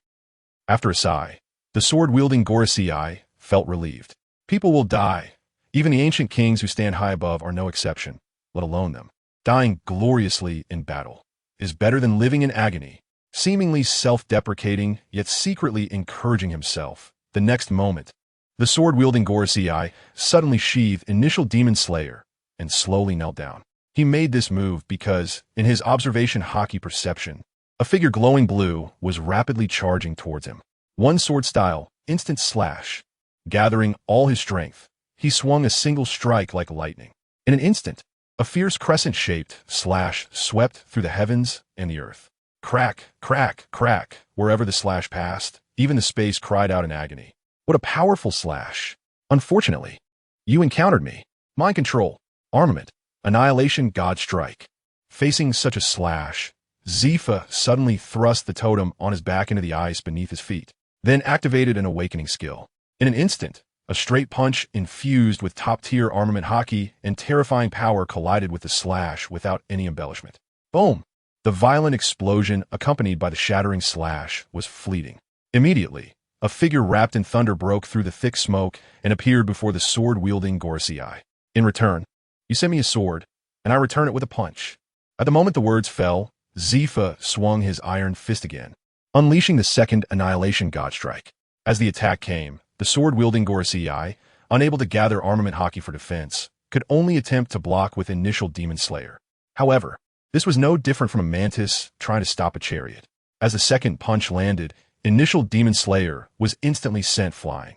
After a sigh, the sword-wielding Gorosei felt relieved. People will die. Even the ancient kings who stand high above are no exception, let alone them. Dying gloriously in battle is better than living in agony, seemingly self-deprecating, yet secretly encouraging himself. The next moment, the sword-wielding Gorosei suddenly sheathed initial Demon Slayer and slowly knelt down. He made this move because, in his observation hockey perception, a figure glowing blue was rapidly charging towards him. One sword style, instant slash. Gathering all his strength, he swung a single strike like lightning. In an instant, a fierce crescent-shaped slash swept through the heavens and the earth. Crack, crack, crack. Wherever the slash passed, even the space cried out in agony. What a powerful slash. Unfortunately, you encountered me. Mind control, armament, annihilation, God strike. Facing such a slash, Zifa suddenly thrust the totem on his back into the ice beneath his feet, then activated an awakening skill. In an instant, a straight punch infused with top-tier armament hockey and terrifying power collided with the slash without any embellishment. Boom! The violent explosion, accompanied by the shattering slash, was fleeting. Immediately, a figure wrapped in thunder broke through the thick smoke and appeared before the sword-wielding Gorosei. In return, you send me a sword, and I return it with a punch. At the moment the words fell, Zifa swung his iron fist again, unleashing the second annihilation God strike. As the attack came, the sword-wielding Gorosei, unable to gather armament hockey for defense, could only attempt to block with initial Demon Slayer. However, this was no different from a mantis trying to stop a chariot. As the second punch landed, initial Demon Slayer was instantly sent flying,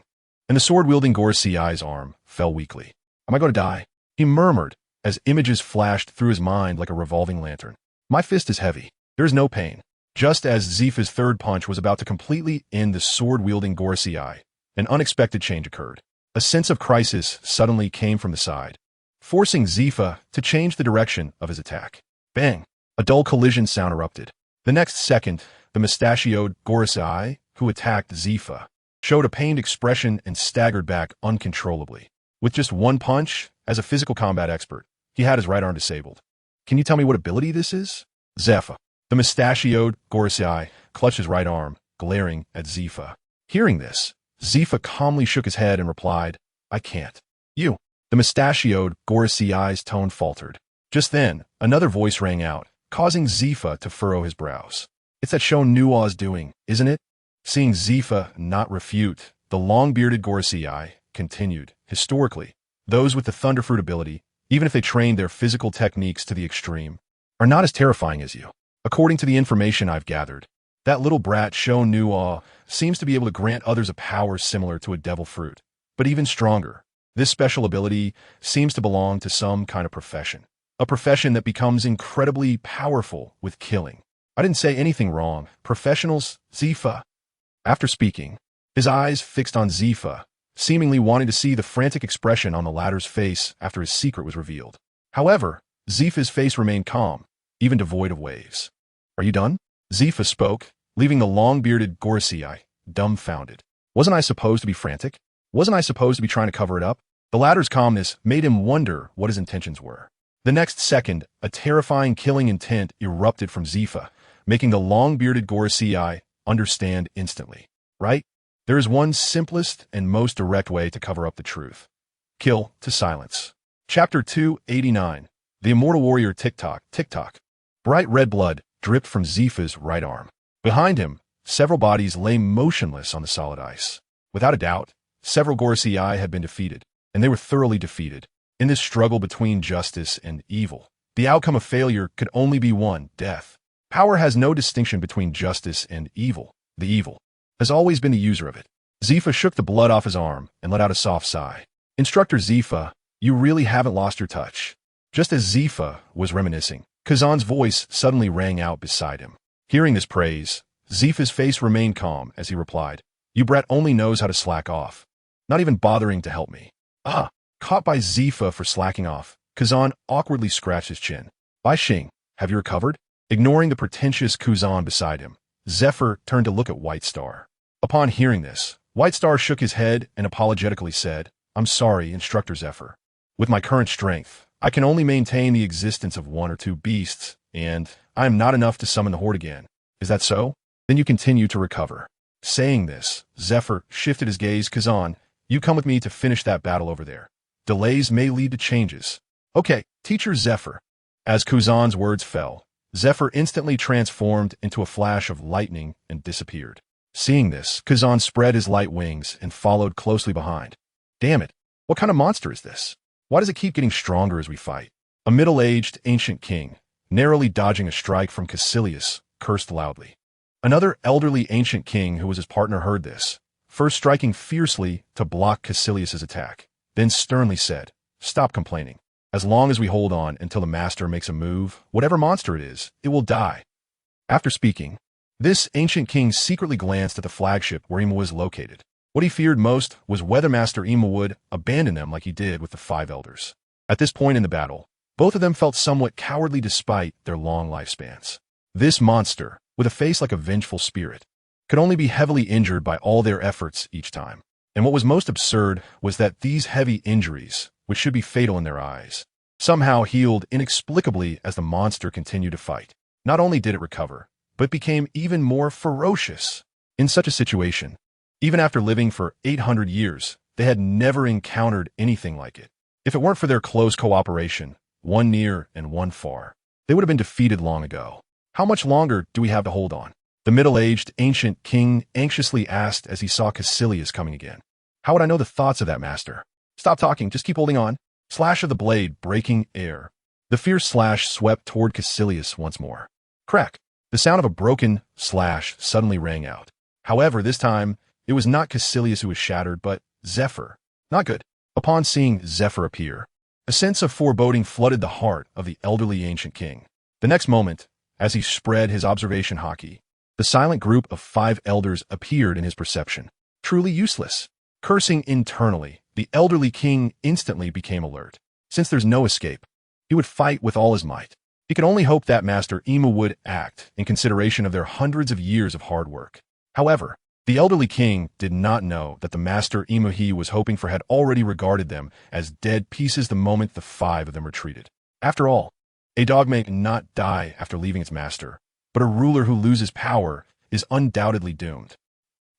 and the sword-wielding Gorosei's arm fell weakly. Am I going to die? He murmured as images flashed through his mind like a revolving lantern. My fist is heavy. There is no pain. Just as Zifa's third punch was about to completely end the sword-wielding Gorosei, an unexpected change occurred. A sense of crisis suddenly came from the side, forcing Zifa to change the direction of his attack. Bang! A dull collision sound erupted. The next second, the mustachioed Gorosei, who attacked Zifa, showed a pained expression and staggered back uncontrollably. With just one punch, as a physical combat expert, he had his right arm disabled. Can you tell me what ability this is? Zephyr. The mustachioed Gorosei clutched his right arm, glaring at Zifa. Hearing this, Zifa calmly shook his head and replied, I can't. You. The mustachioed, Gorosei's tone faltered. Just then, another voice rang out, causing Zifa to furrow his brows. It's that show Nuothe's doing, isn't it? Seeing Zifa not refute, the long-bearded Gorosei continued. Historically, those with the Thunderfruit ability, even if they trained their physical techniques to the extreme, are not as terrifying as you. According to the information I've gathered, that little brat Xiao Nuothe seems to be able to grant others a power similar to a devil fruit, but even stronger. This special ability seems to belong to some kind of profession. A profession that becomes incredibly powerful with killing. I didn't say anything wrong. Professionals, Zifa. After speaking, his eyes fixed on Zifa, seemingly wanting to see the frantic expression on the latter's face after his secret was revealed. However, Zifa's face remained calm, even devoid of waves. Are you done? Zifa spoke, leaving the long-bearded Gorosei dumbfounded. Wasn't I supposed to be frantic? Wasn't I supposed to be trying to cover it up? The latter's calmness made him wonder what his intentions were. The next second, a terrifying killing intent erupted from Zifa, making the long-bearded Gorosei understand instantly. Right? There is one simplest and most direct way to cover up the truth. Kill to silence. Chapter 289. The Immortal Warrior Tick-Tock, Tick-Tock. Bright red blood dripped from Zifa's right arm. Behind him, several bodies lay motionless on the solid ice. Without a doubt, several Gorosei had been defeated, and they were thoroughly defeated. In this struggle between justice and evil, the outcome of failure could only be one, death. Power has no distinction between justice and evil. The evil has always been the user of it. Zifa shook the blood off his arm and let out a soft sigh. Instructor Zifa, you really haven't lost your touch. Just as Zifa was reminiscing, Kazan's voice suddenly rang out beside him. Hearing this praise, Zifa's face remained calm as he replied, You brat only knows how to slack off. Not even bothering to help me. Ah! Caught by Zifa for slacking off, Kazan awkwardly scratched his chin. Bai Xing, have you recovered? Ignoring the pretentious Kuzan beside him, Zephyr turned to look at White Star. Upon hearing this, White Star shook his head and apologetically said, I'm sorry, Instructor Zephyr. With my current strength, I can only maintain the existence of one or two beasts, and I am not enough to summon the horde again. Is that so? Then you continue to recover. Saying this, Zephyr shifted his gaze. Kazan, you come with me to finish that battle over there. Delays may lead to changes. Okay, Teacher Zephyr. As Kuzan's words fell, Zephyr instantly transformed into a flash of lightning and disappeared. Seeing this, Kazan spread his light wings and followed closely behind. Damn it, what kind of monster is this? Why does it keep getting stronger as we fight? A middle-aged ancient king, narrowly dodging a strike from Caecilius, cursed loudly. Another elderly ancient king who was his partner heard this, first striking fiercely to block Caecilius's attack, then sternly said, Stop complaining. As long as we hold on until the master makes a move, whatever monster it is, it will die. After speaking, this ancient king secretly glanced at the flagship where Ima was located. What he feared most was whether Master Ima would abandon them like he did with the 5 elders. At this point in the battle, both of them felt somewhat cowardly despite their long lifespans. This monster, with a face like a vengeful spirit, could only be heavily injured by all their efforts each time. And what was most absurd was that these heavy injuries, which should be fatal in their eyes, somehow healed inexplicably as the monster continued to fight. Not only did it recover, but became even more ferocious. In such a situation, even after living for 800 years, they had never encountered anything like it. If it weren't for their close cooperation, one near and one far, they would have been defeated long ago. How much longer do we have to hold on? The middle-aged ancient king anxiously asked as he saw Caecilius coming again. How would I know the thoughts of that master? Stop talking, just keep holding on. Slash of the blade breaking air. The fierce slash swept toward Caecilius once more. Crack! The sound of a broken slash suddenly rang out. However, this time, it was not Caecilius who was shattered, but Zephyr. Not good. Upon seeing Zephyr appear, a sense of foreboding flooded the heart of the elderly ancient king. The next moment, as he spread his observation hockey, the silent group of 5 elders appeared in his perception. Truly useless. Cursing internally, the elderly king instantly became alert. Since there's no escape, he would fight with all his might. He could only hope that Master Ima would act in consideration of their hundreds of years of hard work. However, the elderly king did not know that the Master Ima he was hoping for had already regarded them as dead pieces the moment the 5 of them retreated. After all, a dog may not die after leaving its master, but a ruler who loses power is undoubtedly doomed.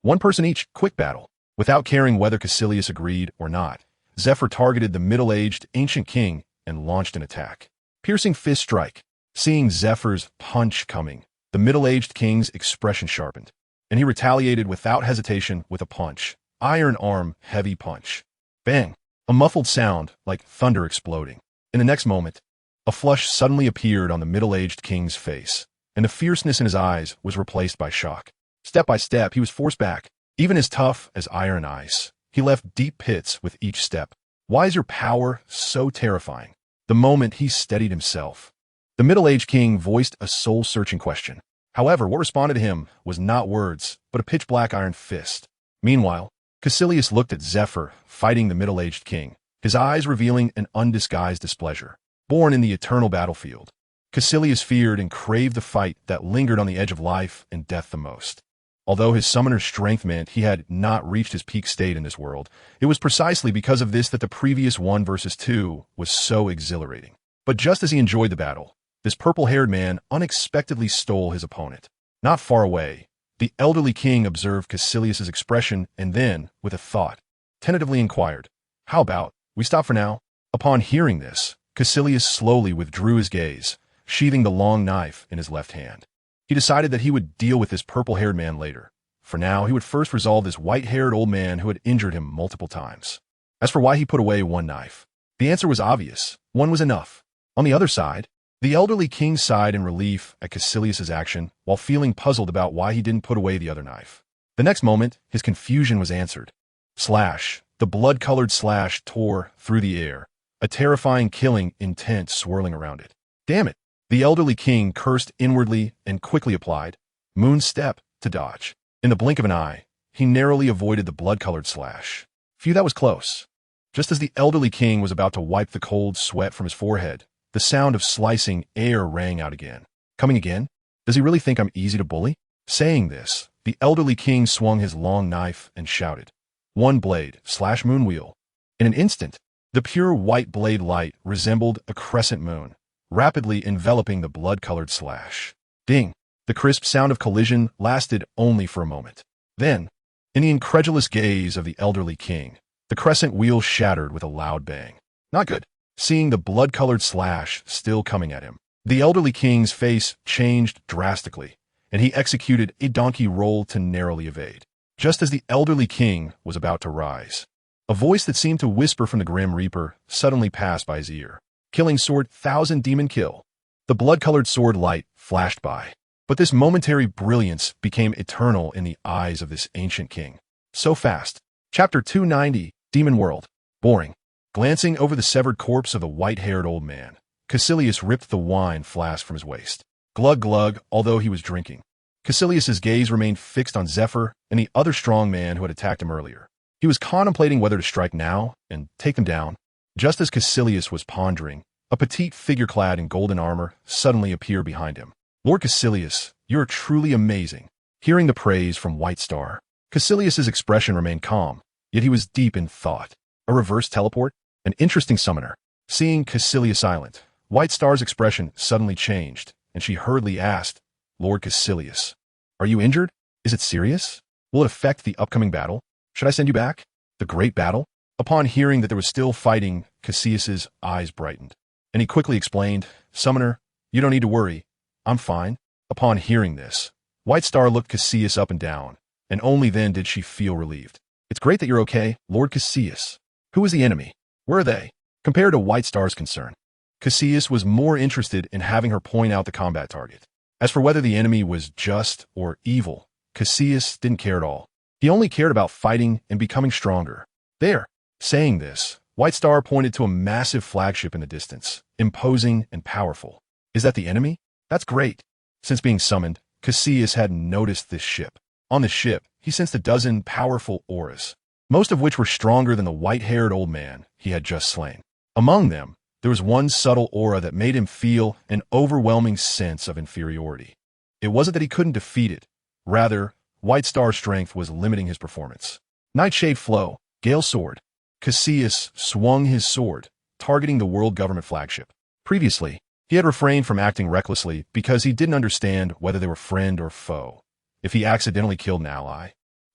One person each, quick battle. Without caring whether Caecilius agreed or not, Zephyr targeted the middle-aged ancient king and launched an attack. Piercing fist strike. Seeing Zephyr's punch coming, the middle-aged king's expression sharpened, and he retaliated without hesitation with a punch. Iron arm, heavy punch. Bang! A muffled sound like thunder exploding. In the next moment, a flush suddenly appeared on the middle-aged king's face, and the fierceness in his eyes was replaced by shock. Step by step, he was forced back. Even as tough as iron and ice, he left deep pits with each step. Why is your power so terrifying? The moment he steadied himself, the middle-aged king voiced a soul-searching question. However, what responded to him was not words, but a pitch-black iron fist. Meanwhile, Caecilius looked at Zephyr, fighting the middle-aged king, his eyes revealing an undisguised displeasure. Born in the eternal battlefield, Caecilius feared and craved the fight that lingered on the edge of life and death the most. Although his summoner's strength meant he had not reached his peak state in this world, it was precisely because of this that the previous 1 versus 2 was so exhilarating. But just as he enjoyed the battle, this purple-haired man unexpectedly stole his opponent. Not far away, the elderly king observed Caecilius's expression and then, with a thought, tentatively inquired, "How about we stop for now?" Upon hearing this, Caecilius slowly withdrew his gaze, sheathing the long knife in his left hand. He decided that he would deal with this purple-haired man later. For now, he would first resolve this white-haired old man who had injured him multiple times. As for why he put away one knife, the answer was obvious. One was enough. On the other side, the elderly king sighed in relief at Caecilius's action while feeling puzzled about why he didn't put away the other knife. The next moment, his confusion was answered. Slash! The blood-colored slash tore through the air, a terrifying killing intent swirling around it. Damn it! The elderly king cursed inwardly and quickly applied Moon Step to dodge. In the blink of an eye, he narrowly avoided the blood-colored slash. Phew, that was close. Just as the elderly king was about to wipe the cold sweat from his forehead, the sound of slicing air rang out again. Coming again? Does he really think I'm easy to bully? Saying this, the elderly king swung his long knife and shouted, "One blade, slash moon wheel." In an instant, the pure white blade light resembled a crescent moon, rapidly enveloping the blood-colored slash. Ding! The crisp sound of collision lasted only for a moment. Then, in the incredulous gaze of the elderly king, the crescent wheel shattered with a loud bang. Not good. Seeing the blood-colored slash still coming at him, the elderly king's face changed drastically, and he executed a donkey roll to narrowly evade. Just as the elderly king was about to rise, a voice that seemed to whisper from the Grim Reaper suddenly passed by his ear. Killing sword, 1,000 demon kill. The blood-colored sword light flashed by, but this momentary brilliance became eternal in the eyes of this ancient king. So fast. Chapter 290, Demon World. Boring. Glancing over the severed corpse of the white-haired old man, Caecilius ripped the wine flask from his waist. Glug glug, although he was drinking. Caecilius's gaze remained fixed on Zephyr and the other strong man who had attacked him earlier. He was contemplating whether to strike now and take them down. Just as Caecilius was pondering, a petite figure clad in golden armor suddenly appeared behind him. "Lord Caecilius, you're truly amazing." Hearing the praise from White Star, Caecilius's expression remained calm, yet he was deep in thought. A reverse teleport? An interesting summoner. Seeing Caecilius silent, White Star's expression suddenly changed, and she hurriedly asked, "Lord Caecilius, are you injured? Is it serious? Will it affect the upcoming battle? Should I send you back? The great battle?" Upon hearing that there was still fighting, Caecilius's eyes brightened, and he quickly explained, "Summoner, you don't need to worry. I'm fine." Upon hearing this, White Star looked Caecilius up and down, and only then did she feel relieved. "It's great that you're okay, Lord Caecilius. Who is the enemy? Where are they?" Compared to White Star's concern, Caecilius was more interested in having her point out the combat target. As for whether the enemy was just or evil, Caecilius didn't care at all. He only cared about fighting and becoming stronger. There. Saying this, White Star pointed to a massive flagship in the distance, imposing and powerful. "Is that the enemy? That's great." Since being summoned, Caecilius hadn't noticed this ship. On the ship, he sensed a dozen powerful auras, most of which were stronger than the white-haired old man he had just slain. Among them, there was one subtle aura that made him feel an overwhelming sense of inferiority. It wasn't that he couldn't defeat it. Rather, White Star's strength was limiting his performance. Nightshade Flow, Gale Sword. Caecilius swung his sword, targeting the world government flagship. Previously, he had refrained from acting recklessly because he didn't understand whether they were friend or foe. if he accidentally killed an ally.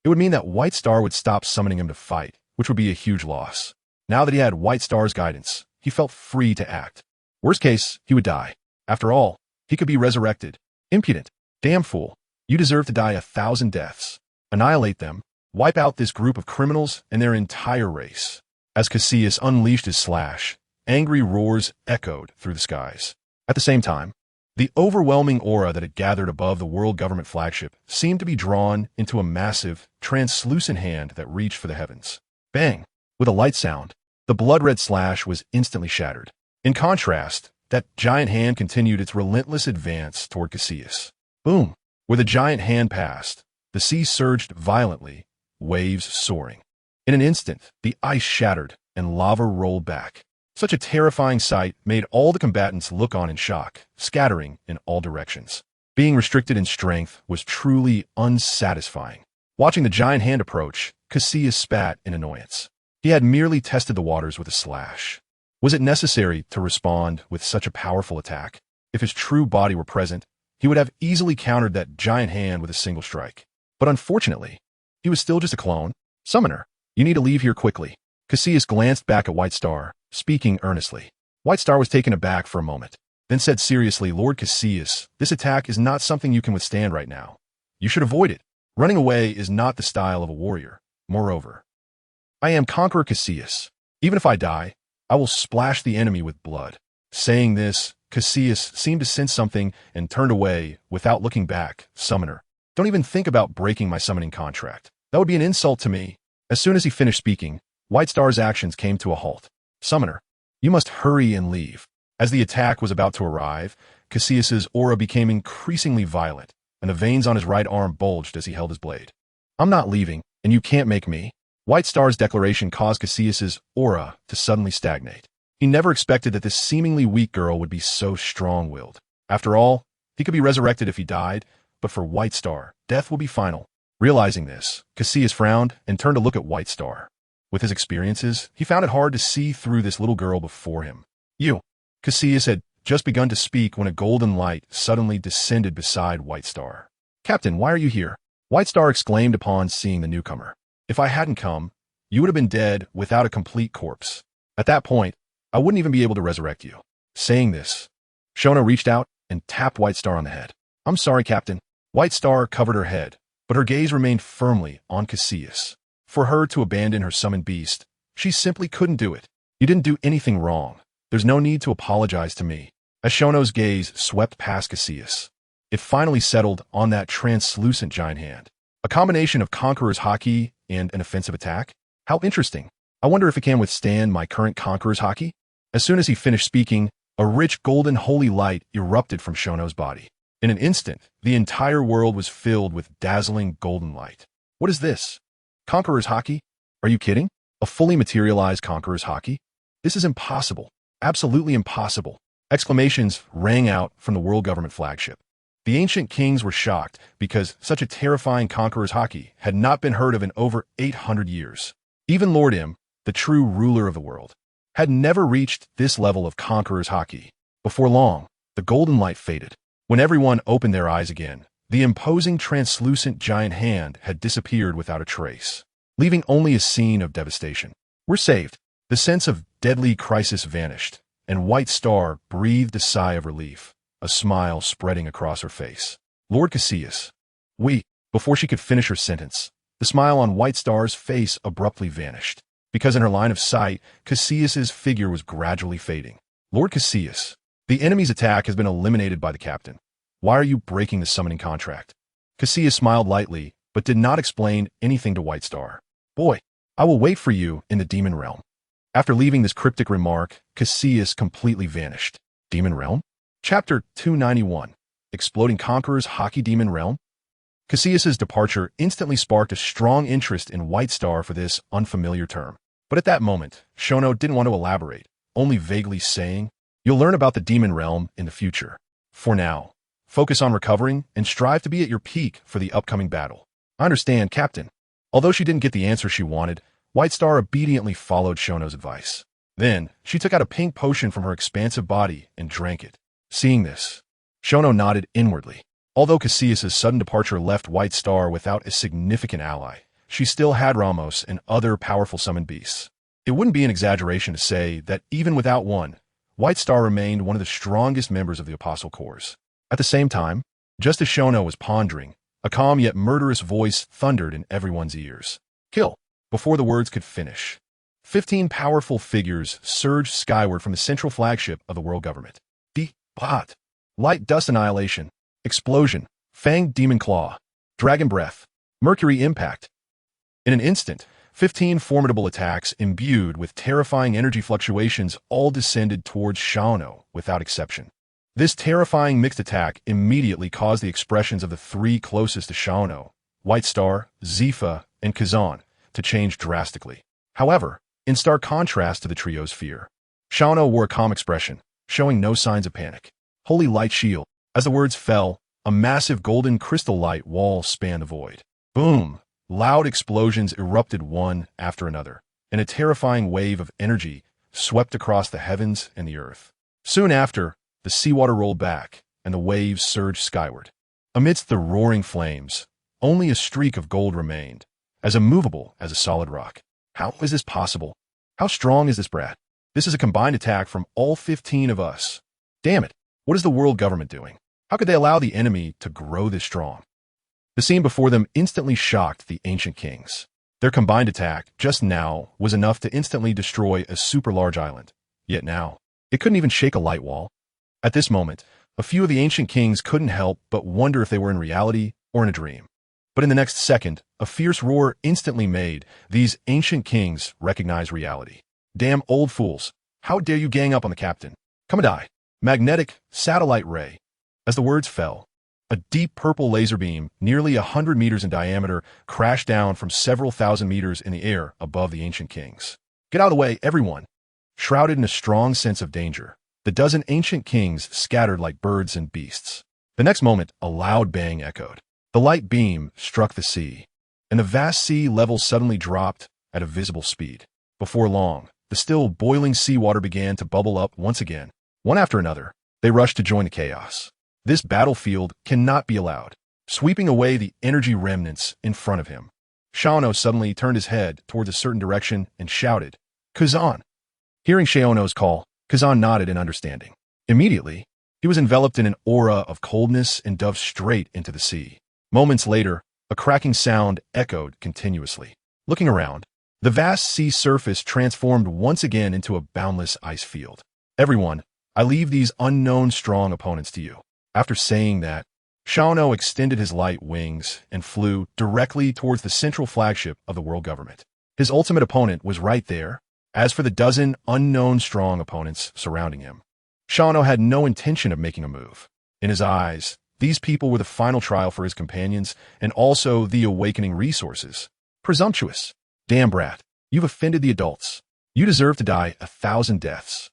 It would mean that White Star would stop summoning him to fight, which would be a huge loss. Now that he had White Star's guidance, he felt free to act. Worst case, he would die. After all, he could be resurrected. Impudent. Damn fool. You deserve to die 1,000 deaths. Annihilate them. Wipe out this group of criminals and their entire race. As Cassius unleashed his slash, angry roars echoed through the skies. At the same time, the overwhelming aura that had gathered above the world government flagship seemed to be drawn into a massive, translucent hand that reached for the heavens. Bang! With a light sound, the blood-red slash was instantly shattered. In contrast, that giant hand continued its relentless advance toward Cassius. Boom! Where the giant hand passed, the sea surged violently, waves soaring. In an instant, the ice shattered and lava rolled back. Such a terrifying sight made all the combatants look on in shock, scattering in all directions. Being restricted in strength was truly unsatisfying. Watching the giant hand approach, Cassius spat in annoyance. He had merely tested the waters with a slash. Was it necessary to respond with such a powerful attack? If his true body were present, he would have easily countered that giant hand with a single strike. But unfortunately, he was still just a clone. Summoner, you need to leave here quickly. Cassius glanced back at White Star, speaking earnestly. White Star was taken aback for a moment, then said seriously, Lord Cassius, this attack is not something you can withstand right now. You should avoid it. Running away is not the style of a warrior. Moreover, I am Conqueror Cassius. Even if I die, I will splash the enemy with blood. Saying this, Cassius seemed to sense something and turned away without looking back. Summoner, don't even think about breaking my summoning contract. That would be an insult to me. As soon as he finished speaking, White Star's actions came to a halt. Summoner, you must hurry and leave. As the attack was about to arrive, Cassius's aura became increasingly violent, and the veins on his right arm bulged as he held his blade. I'm not leaving, and you can't make me. White Star's declaration caused Cassius's aura to suddenly stagnate. He never expected that this seemingly weak girl would be so strong-willed. After all, he could be resurrected if he died, but for White Star, death will be final. Realizing this, Cassius frowned and turned to look at White Star. With his experiences, he found it hard to see through this little girl before him. You. Cassius had just begun to speak when a golden light suddenly descended beside White Star. Captain, why are you here? White Star exclaimed upon seeing the newcomer. If I hadn't come, you would have been dead without a complete corpse. At that point, I wouldn't even be able to resurrect you. Saying this, Shona reached out and tapped White Star on the head. I'm sorry, Captain. White Star covered her head, but her gaze remained firmly on Cassius. For her to abandon her summoned beast, she simply couldn't do it. You didn't do anything wrong. There's no need to apologize to me. As Shono's gaze swept past Cassius, it finally settled on that translucent giant hand. A combination of Conqueror's Haki and an offensive attack? How interesting. I wonder if it can withstand my current Conqueror's Haki? As soon as he finished speaking, a rich golden holy light erupted from Shono's body. In an instant, the entire world was filled with dazzling golden light. What is this? Conqueror's Haki? Are you kidding? A fully materialized Conqueror's Haki? This is impossible. Absolutely impossible. Exclamations rang out from the world government flagship. The ancient kings were shocked because such a terrifying Conqueror's Haki had not been heard of in over 800 years. Even Lord M, the true ruler of the world, had never reached this level of Conqueror's Haki. Before long, the golden light faded. When everyone opened their eyes again, the imposing translucent giant hand had disappeared without a trace, leaving only a scene of devastation. We're saved. The sense of deadly crisis vanished, and White Star breathed a sigh of relief, a smile spreading across her face. Lord Cassius. Before she could finish her sentence, the smile on White Star's face abruptly vanished, because in her line of sight, Cassius's figure was gradually fading. Lord Cassius. The enemy's attack has been eliminated by the captain. Why are you breaking the summoning contract? Cassius smiled lightly, but did not explain anything to White Star. Boy, I will wait for you in the demon realm. After leaving this cryptic remark, Cassius completely vanished. Demon realm? Chapter 291. Exploding Conqueror's Haki Demon Realm? Cassius's departure instantly sparked a strong interest in White Star for this unfamiliar term. But at that moment, Shono didn't want to elaborate, only vaguely saying, "You'll learn about the demon realm in the future. For now, focus on recovering and strive to be at your peak for the upcoming battle." I understand, Captain. Although she didn't get the answer she wanted, White Star obediently followed Shono's advice. Then, she took out a pink potion from her expansive body and drank it. Seeing this, Shono nodded inwardly. Although Cassius's sudden departure left White Star without a significant ally, she still had Ramos and other powerful summoned beasts. It wouldn't be an exaggeration to say that even without one, White Star remained one of the strongest members of the Apostle Corps. At the same time, just as Shono was pondering, a calm yet murderous voice thundered in everyone's ears. Kill! Before the words could finish, 15 powerful figures surged skyward from the central flagship of the world government. Pot. Light dust annihilation. Explosion. Fanged demon claw. Dragon breath. Mercury impact. In an instant, 15 formidable attacks imbued with terrifying energy fluctuations all descended towards Xiao without exception. This terrifying mixed attack immediately caused the expressions of the three closest to Xiao, White Star, Zifa, and Kazan, to change drastically. However, in stark contrast to the trio's fear, Xiao wore a calm expression, showing no signs of panic. Holy light shield. As the words fell, a massive golden crystal light wall spanned the void. Boom! Loud explosions erupted one after another, and a terrifying wave of energy swept across the heavens and the earth. Soon after, the seawater rolled back, and the waves surged skyward. Amidst the roaring flames, only a streak of gold remained, as immovable as a solid rock. How is this possible? How strong is this brat? This is a combined attack from all 15 of us. Damn it, what is the world government doing? How could they allow the enemy to grow this strong? The scene before them instantly shocked the ancient kings. Their combined attack, just now, was enough to instantly destroy a super large island. Yet now, it couldn't even shake a light wall. At this moment, a few of the ancient kings couldn't help but wonder if they were in reality or in a dream. But in the next second, a fierce roar instantly made these ancient kings recognize reality. Damn old fools, how dare you gang up on the captain? Come and die. Magnetic satellite ray. As the words fell, a deep purple laser beam, nearly 100 meters in diameter, crashed down from several thousand meters in the air above the ancient kings. Get out of the way, everyone! Shrouded in a strong sense of danger, the dozen ancient kings scattered like birds and beasts. The next moment, a loud bang echoed. The light beam struck the sea, and the vast sea level suddenly dropped at a visible speed. Before long, the still boiling seawater began to bubble up once again. One after another, they rushed to join the chaos. This battlefield cannot be allowed, sweeping away the energy remnants in front of him. Xiao suddenly turned his head towards a certain direction and shouted, Kazan! Hearing Xiao's call, Kazan nodded in understanding. Immediately, he was enveloped in an aura of coldness and dove straight into the sea. Moments later, a cracking sound echoed continuously. Looking around, the vast sea surface transformed once again into a boundless ice field. Everyone, I leave these unknown strong opponents to you. After saying that, Xiao extended his light wings and flew directly towards the central flagship of the world government. His ultimate opponent was right there. As for the dozen unknown strong opponents surrounding him, Xiao had no intention of making a move. In his eyes, these people were the final trial for his companions and also the awakening resources. Presumptuous. Damn brat, you've offended the adults. You deserve to die 1,000 deaths.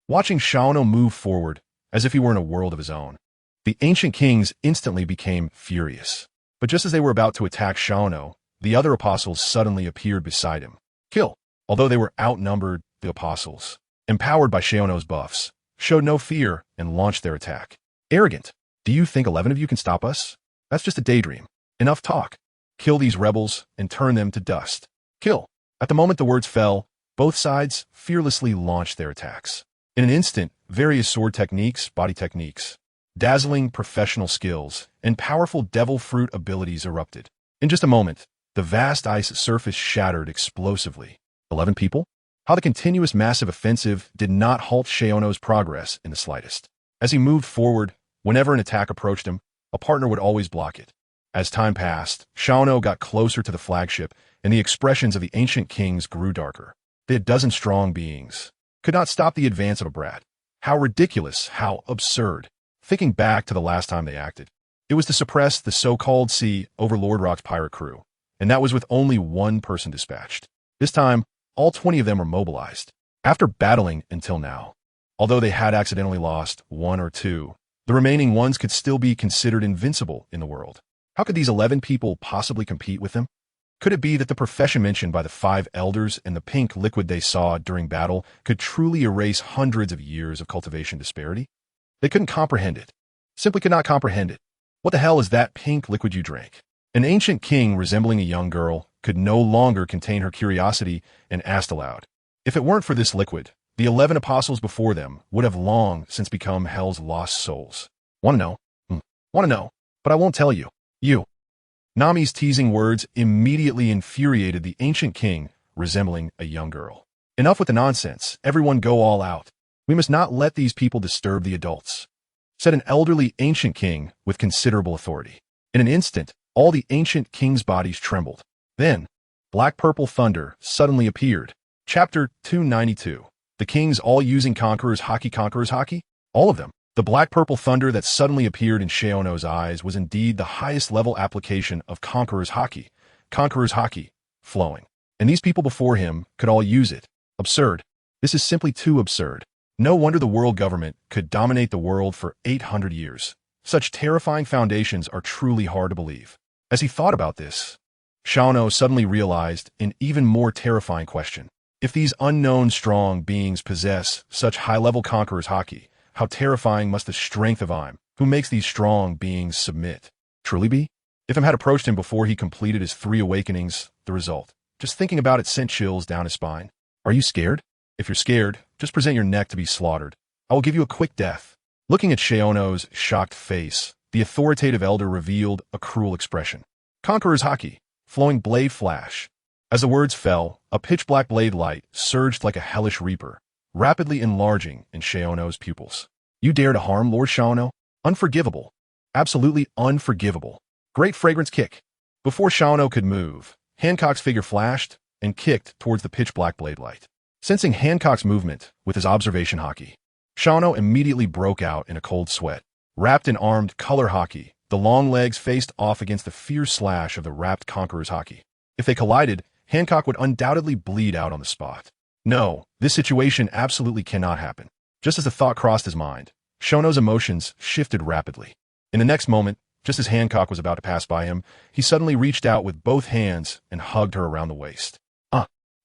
Watching Xiao move forward as if he were in a world of his own, the ancient kings instantly became furious. But just as they were about to attack Xiao, the other apostles suddenly appeared beside him. Kill! Although they were outnumbered, the apostles, empowered by Xiao's buffs, showed no fear and launched their attack. Arrogant! Do you think 11 of you can stop us? That's just a daydream. Enough talk. Kill these rebels and turn them to dust. Kill! At the moment the words fell, both sides fearlessly launched their attacks. In an instant, various sword techniques, body techniques, dazzling professional skills, and powerful devil fruit abilities erupted. In just a moment, the vast ice surface shattered explosively. 11 people? How the continuous massive offensive did not halt Xiao's progress in the slightest. As he moved forward, whenever an attack approached him, a partner would always block it. As time passed, Xiao got closer to the flagship, and the expressions of the ancient kings grew darker. The dozen-strong beings could not stop the advance of a brat. How ridiculous, how absurd. Thinking back to the last time they acted, it was to suppress the so-called Sea over Lord Rock's pirate crew, and that was with only one person dispatched. This time, all 20 of them were mobilized. After battling until now, although they had accidentally lost one or two, the remaining ones could still be considered invincible in the world. How could these 11 people possibly compete with them? Could it be that the profession mentioned by the 5 elders and the pink liquid they saw during battle could truly erase hundreds of years of cultivation disparity? They couldn't comprehend it. Simply could not comprehend it. What the hell is that pink liquid you drank? An ancient king resembling a young girl could no longer contain her curiosity and asked aloud. If it weren't for this liquid, the 11 apostles before them would have long since become hell's lost souls. Want to know? Want to know, but I won't tell you. You. Nami's teasing words immediately infuriated the ancient king, resembling a young girl. Enough with the nonsense. Everyone go all out. We must not let these people disturb the adults, said an elderly ancient king with considerable authority. In an instant, all the ancient king's bodies trembled. Then, black-purple thunder suddenly appeared. Chapter 292. The kings all using Conqueror's Haki? All of them. The black-purple thunder that suddenly appeared in Xiao's eyes was indeed the highest-level application of Conqueror's Haki, flowing. And these people before him could all use it. Absurd. This is simply too absurd. No wonder the world government could dominate the world for 800 years. Such terrifying foundations are truly hard to believe. As he thought about this, Xiao suddenly realized an even more terrifying question. If these unknown strong beings possess such high-level Conqueror's Haki, how terrifying must the strength of Im, who makes these strong beings submit, truly be? If Im had approached him before he completed his 3 awakenings, the result, just thinking about it sent chills down his spine. Are you scared? If you're scared, just present your neck to be slaughtered. I will give you a quick death. Looking at Xiao's shocked face, the authoritative elder revealed a cruel expression. Conqueror's Haki, flowing blade flash. As the words fell, a pitch-black blade light surged like a hellish reaper, rapidly enlarging in Xiao's pupils. You dare to harm Lord Xiao? Unforgivable. Absolutely unforgivable. Great fragrance kick. Before Xiao could move, Hancock's figure flashed and kicked towards the pitch-black blade light. Sensing Hancock's movement with his observation Haki, Xiao immediately broke out in a cold sweat. Wrapped in armed color Haki, the long legs faced off against the fierce slash of the wrapped Conqueror's Haki. If they collided, Hancock would undoubtedly bleed out on the spot. No, this situation absolutely cannot happen. Just as the thought crossed his mind, Xiao's emotions shifted rapidly. In the next moment, just as Hancock was about to pass by him, he suddenly reached out with both hands and hugged her around the waist.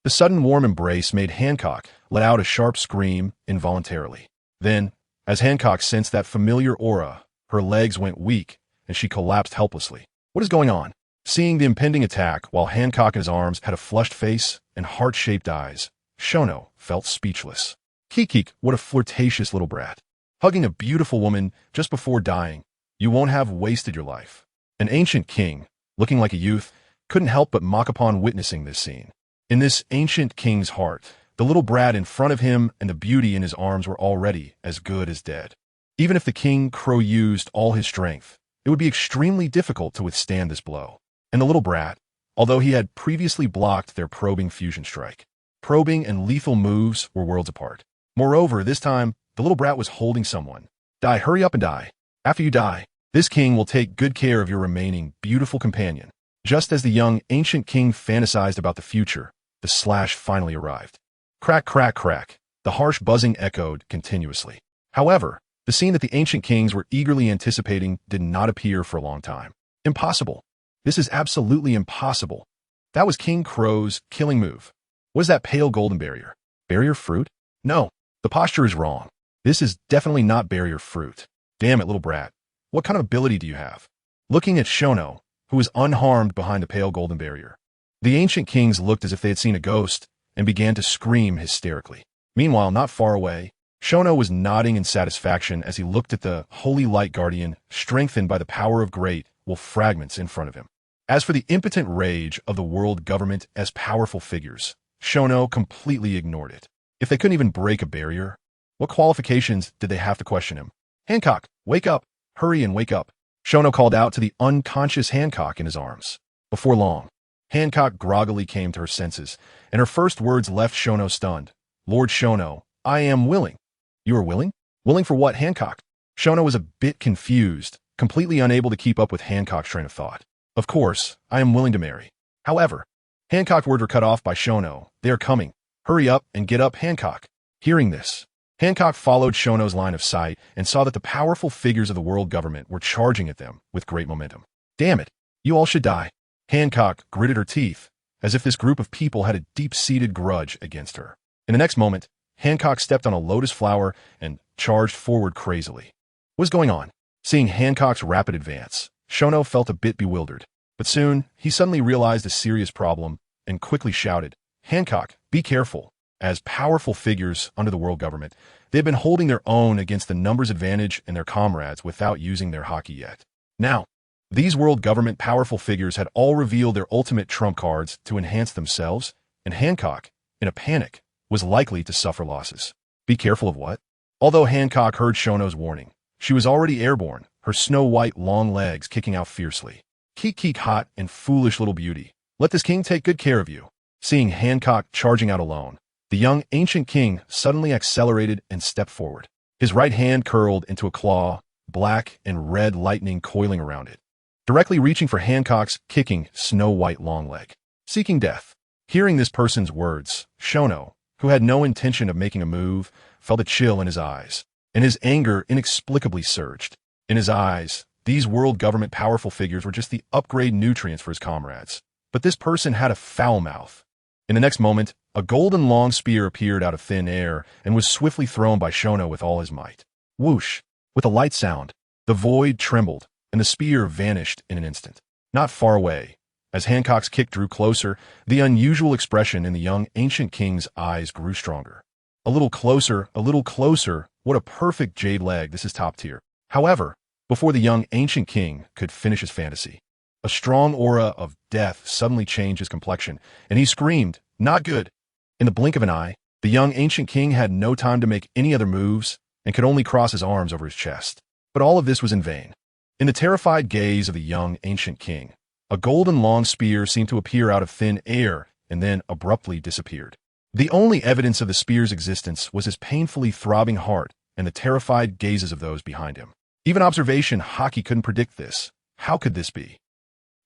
The sudden warm embrace made Hancock let out a sharp scream involuntarily. Then, as Hancock sensed that familiar aura, her legs went weak and she collapsed helplessly. What is going on? Seeing the impending attack while Hancock in his arms had a flushed face and heart-shaped eyes, Xiao felt speechless. Kikik, what a flirtatious little brat. Hugging a beautiful woman just before dying, you won't have wasted your life. An ancient king, looking like a youth, couldn't help but mock upon witnessing this scene. In this ancient king's heart, the little brat in front of him and the beauty in his arms were already as good as dead. Even if the king crow used all his strength, it would be extremely difficult to withstand this blow. And the little brat, although he had previously blocked their probing fusion strike, probing and lethal moves were worlds apart. Moreover, this time, the little brat was holding someone. Die, hurry up and die. After you die, this king will take good care of your remaining beautiful companion. Just as the young ancient king fantasized about the future, the slash finally arrived. Crack, crack, crack. The harsh buzzing echoed continuously. However, the scene that the ancient kings were eagerly anticipating did not appear for a long time. Impossible. This is absolutely impossible. That was King Crow's killing move. Was that pale golden barrier? Barrier fruit? No, the posture is wrong. This is definitely not barrier fruit. Damn it, little brat. What kind of ability do you have? Looking at Xiao, who was unharmed behind the pale golden barrier, the ancient kings looked as if they had seen a ghost and began to scream hysterically. Meanwhile, not far away, Xiao was nodding in satisfaction as he looked at the holy light guardian strengthened by the power of great wolf fragments in front of him. As for the impotent rage of the world government as powerful figures, Xiao completely ignored it. If they couldn't even break a barrier, what qualifications did they have to question him? Hancock, wake up! Hurry and wake up! Xiao called out to the unconscious Hancock in his arms. Before long, Hancock groggily came to her senses, and her first words left Xiao stunned. Lord Xiao, I am willing. You are willing? Willing for what, Hancock? Xiao was a bit confused, completely unable to keep up with Hancock's train of thought. Of course, I am willing to marry. However, Hancock's words were cut off by Xiao. They are coming. Hurry up and get up, Hancock. Hearing this, Hancock followed Xiao's line of sight and saw that the powerful figures of the world government were charging at them with great momentum. Damn it, you all should die. Hancock gritted her teeth, as if this group of people had a deep-seated grudge against her. In the next moment, Hancock stepped on a lotus flower and charged forward crazily. What is going on? Seeing Hancock's rapid advance, Shono felt a bit bewildered. But soon, he suddenly realized a serious problem and quickly shouted, "Hancock, be careful." As powerful figures under the world government, they had been holding their own against the numbers advantage and their comrades without using their haki yet. Now, these world government powerful figures had all revealed their ultimate trump cards to enhance themselves, and Hancock, in a panic, was likely to suffer losses. Be careful of what? Although Hancock heard Shono's warning, she was already airborne, her snow-white long legs kicking out fiercely. Keek, hot and foolish little beauty. Let this king take good care of you. Seeing Hancock charging out alone, the young ancient king suddenly accelerated and stepped forward. His right hand curled into a claw, black and red lightning coiling around it, directly reaching for Hancock's kicking snow-white long leg. Seeking death. Hearing this person's words, Shono, who had no intention of making a move, felt a chill in his eyes, and his anger inexplicably surged. In his eyes, these world government powerful figures were just the upgrade nutrients for his comrades. But this person had a foul mouth. In the next moment, a golden long spear appeared out of thin air and was swiftly thrown by Shono with all his might. Whoosh! With a light sound, the void trembled, and the spear vanished in an instant. Not far away, as Hancock's kick drew closer, the unusual expression in the young ancient king's eyes grew stronger. A little closer, what a perfect jade leg, this is top tier. However, before the young ancient king could finish his fantasy, a strong aura of death suddenly changed his complexion, and he screamed, "Not good!" In the blink of an eye, the young ancient king had no time to make any other moves and could only cross his arms over his chest. But all of this was in vain. In the terrified gaze of the young ancient king, a golden long spear seemed to appear out of thin air and then abruptly disappeared. The only evidence of the spear's existence was his painfully throbbing heart and the terrified gazes of those behind him. Even observation haki couldn't predict this. How could this be?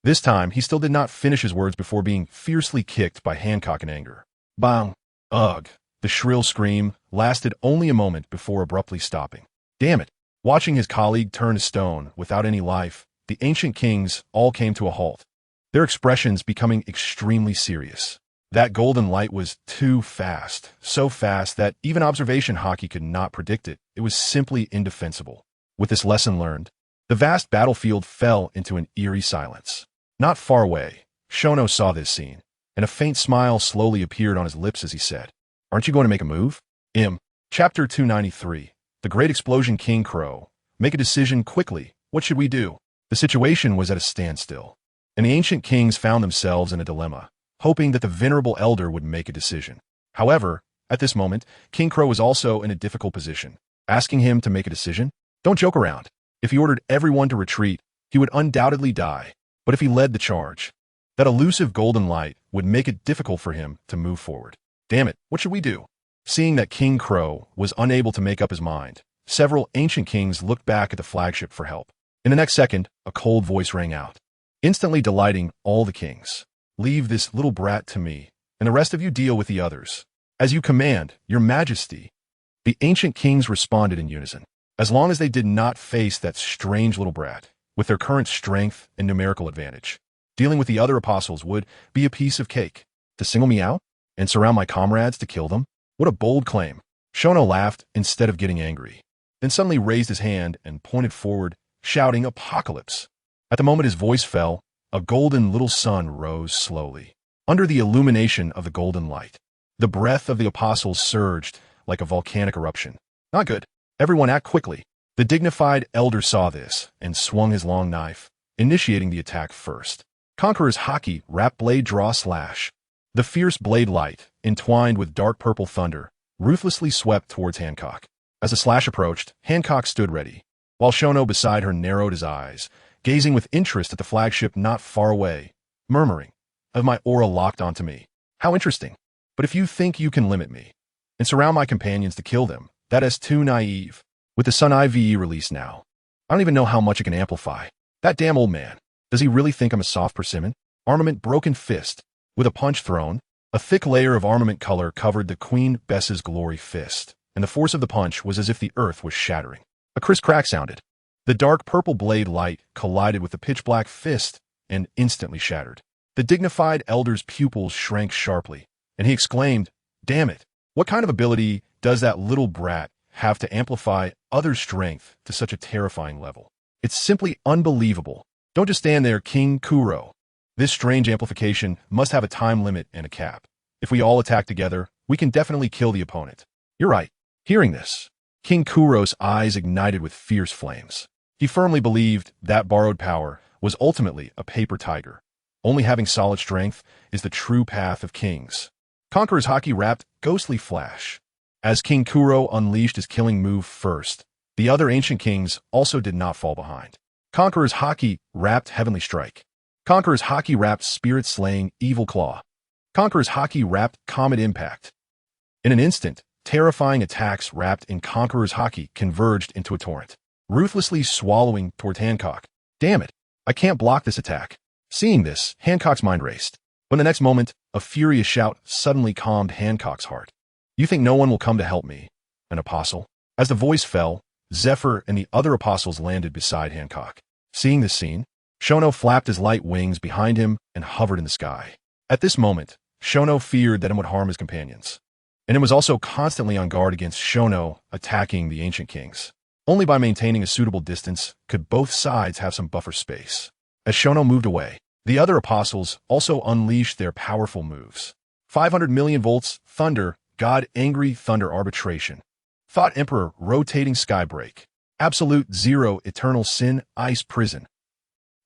This time, he still did not finish his words before being fiercely kicked by Hancock in anger. Bang! Ugh! The shrill scream lasted only a moment before abruptly stopping. Damn it! Watching his colleague turn to stone without any life, the ancient kings all came to a halt, their expressions becoming extremely serious. That golden light was too fast, so fast that even observation haki could not predict it. It was simply indefensible. With this lesson learned, the vast battlefield fell into an eerie silence. Not far away, Shono saw this scene, and a faint smile slowly appeared on his lips as he said, "Aren't you going to make a move?" Chapter 293, The Great Explosion King Crow. Make a decision quickly. What should we do? The situation was at a standstill, and the ancient kings found themselves in a dilemma, hoping that the venerable elder would make a decision. However, at this moment, King Crow was also in a difficult position. Asking him to make a decision? Don't joke around. If he ordered everyone to retreat, he would undoubtedly die. But if he led the charge, that elusive golden light would make it difficult for him to move forward. Damn it, what should we do? Seeing that King Crow was unable to make up his mind, several ancient kings looked back at the flagship for help. In the next second, a cold voice rang out, instantly delighting all the kings. "Leave this little brat to me, and the rest of you deal with the others. As you command, your majesty." The ancient kings responded in unison. As long as they did not face that strange little brat, with their current strength and numerical advantage, dealing with the other apostles would be a piece of cake. To single me out and surround my comrades to kill them? What a bold claim. Shono laughed instead of getting angry, then suddenly raised his hand and pointed forward, shouting, "Apocalypse!" At the moment his voice fell, a golden little sun rose slowly. Under the illumination of the golden light, the breath of the apostles surged like a volcanic eruption. Not good. Everyone act quickly. The dignified elder saw this and swung his long knife, initiating the attack first. Conqueror's haki, wrap blade draw slash. The fierce blade light, entwined with dark purple thunder, ruthlessly swept towards Hancock. As the slash approached, Hancock stood ready, while Shono beside her narrowed his eyes, gazing with interest at the flagship not far away, murmuring, "Have my aura locked onto me. How interesting. But if you think you can limit me and surround my companions to kill them, that is too naive. With the Sun IVE released now, I don't even know how much it can amplify. That damn old man. Does he really think I'm a soft persimmon?" Armament broken fist. With a punch thrown, a thick layer of armament color covered the Queen Bess's glory fist, and the force of the punch was as if the earth was shattering. A crisp crack sounded. The dark purple blade light collided with the pitch-black fist and instantly shattered. The dignified elder's pupils shrank sharply, and he exclaimed, "Damn it! What kind of ability does that little brat have to amplify other strength to such a terrifying level?" It's simply unbelievable. Don't just stand there, King Kuro. This strange amplification must have a time limit and a cap. If we all attack together, we can definitely kill the opponent. You're right. Hearing this, King Kuro's eyes ignited with fierce flames. He firmly believed that borrowed power was ultimately a paper tiger. Only having solid strength is the true path of kings. Conqueror's Haki wrapped ghostly flash. As King Kuro unleashed his killing move first, the other ancient kings also did not fall behind. Conqueror's Haki wrapped heavenly strike. Conqueror's Haki wrapped spirit-slaying evil claw. Conqueror's Haki wrapped comet impact. In an instant, terrifying attacks wrapped in Conqueror's Haki converged into a torrent, ruthlessly swallowing toward Hancock. Damn it, I can't block this attack. Seeing this, Hancock's mind raced. But the next moment, a furious shout suddenly calmed Hancock's heart. You think no one will come to help me, an apostle? As the voice fell, Zephyr and the other apostles landed beside Hancock. Seeing this scene, Shono flapped his light wings behind him and hovered in the sky. At this moment, Shono feared that it would harm his companions. And it was also constantly on guard against Shono attacking the ancient kings. Only by maintaining a suitable distance could both sides have some buffer space. As Shono moved away, the other apostles also unleashed their powerful moves. 500 million volts, thunder, God angry thunder arbitration. Thought Emperor rotating skybreak. Absolute zero eternal sin ice prison.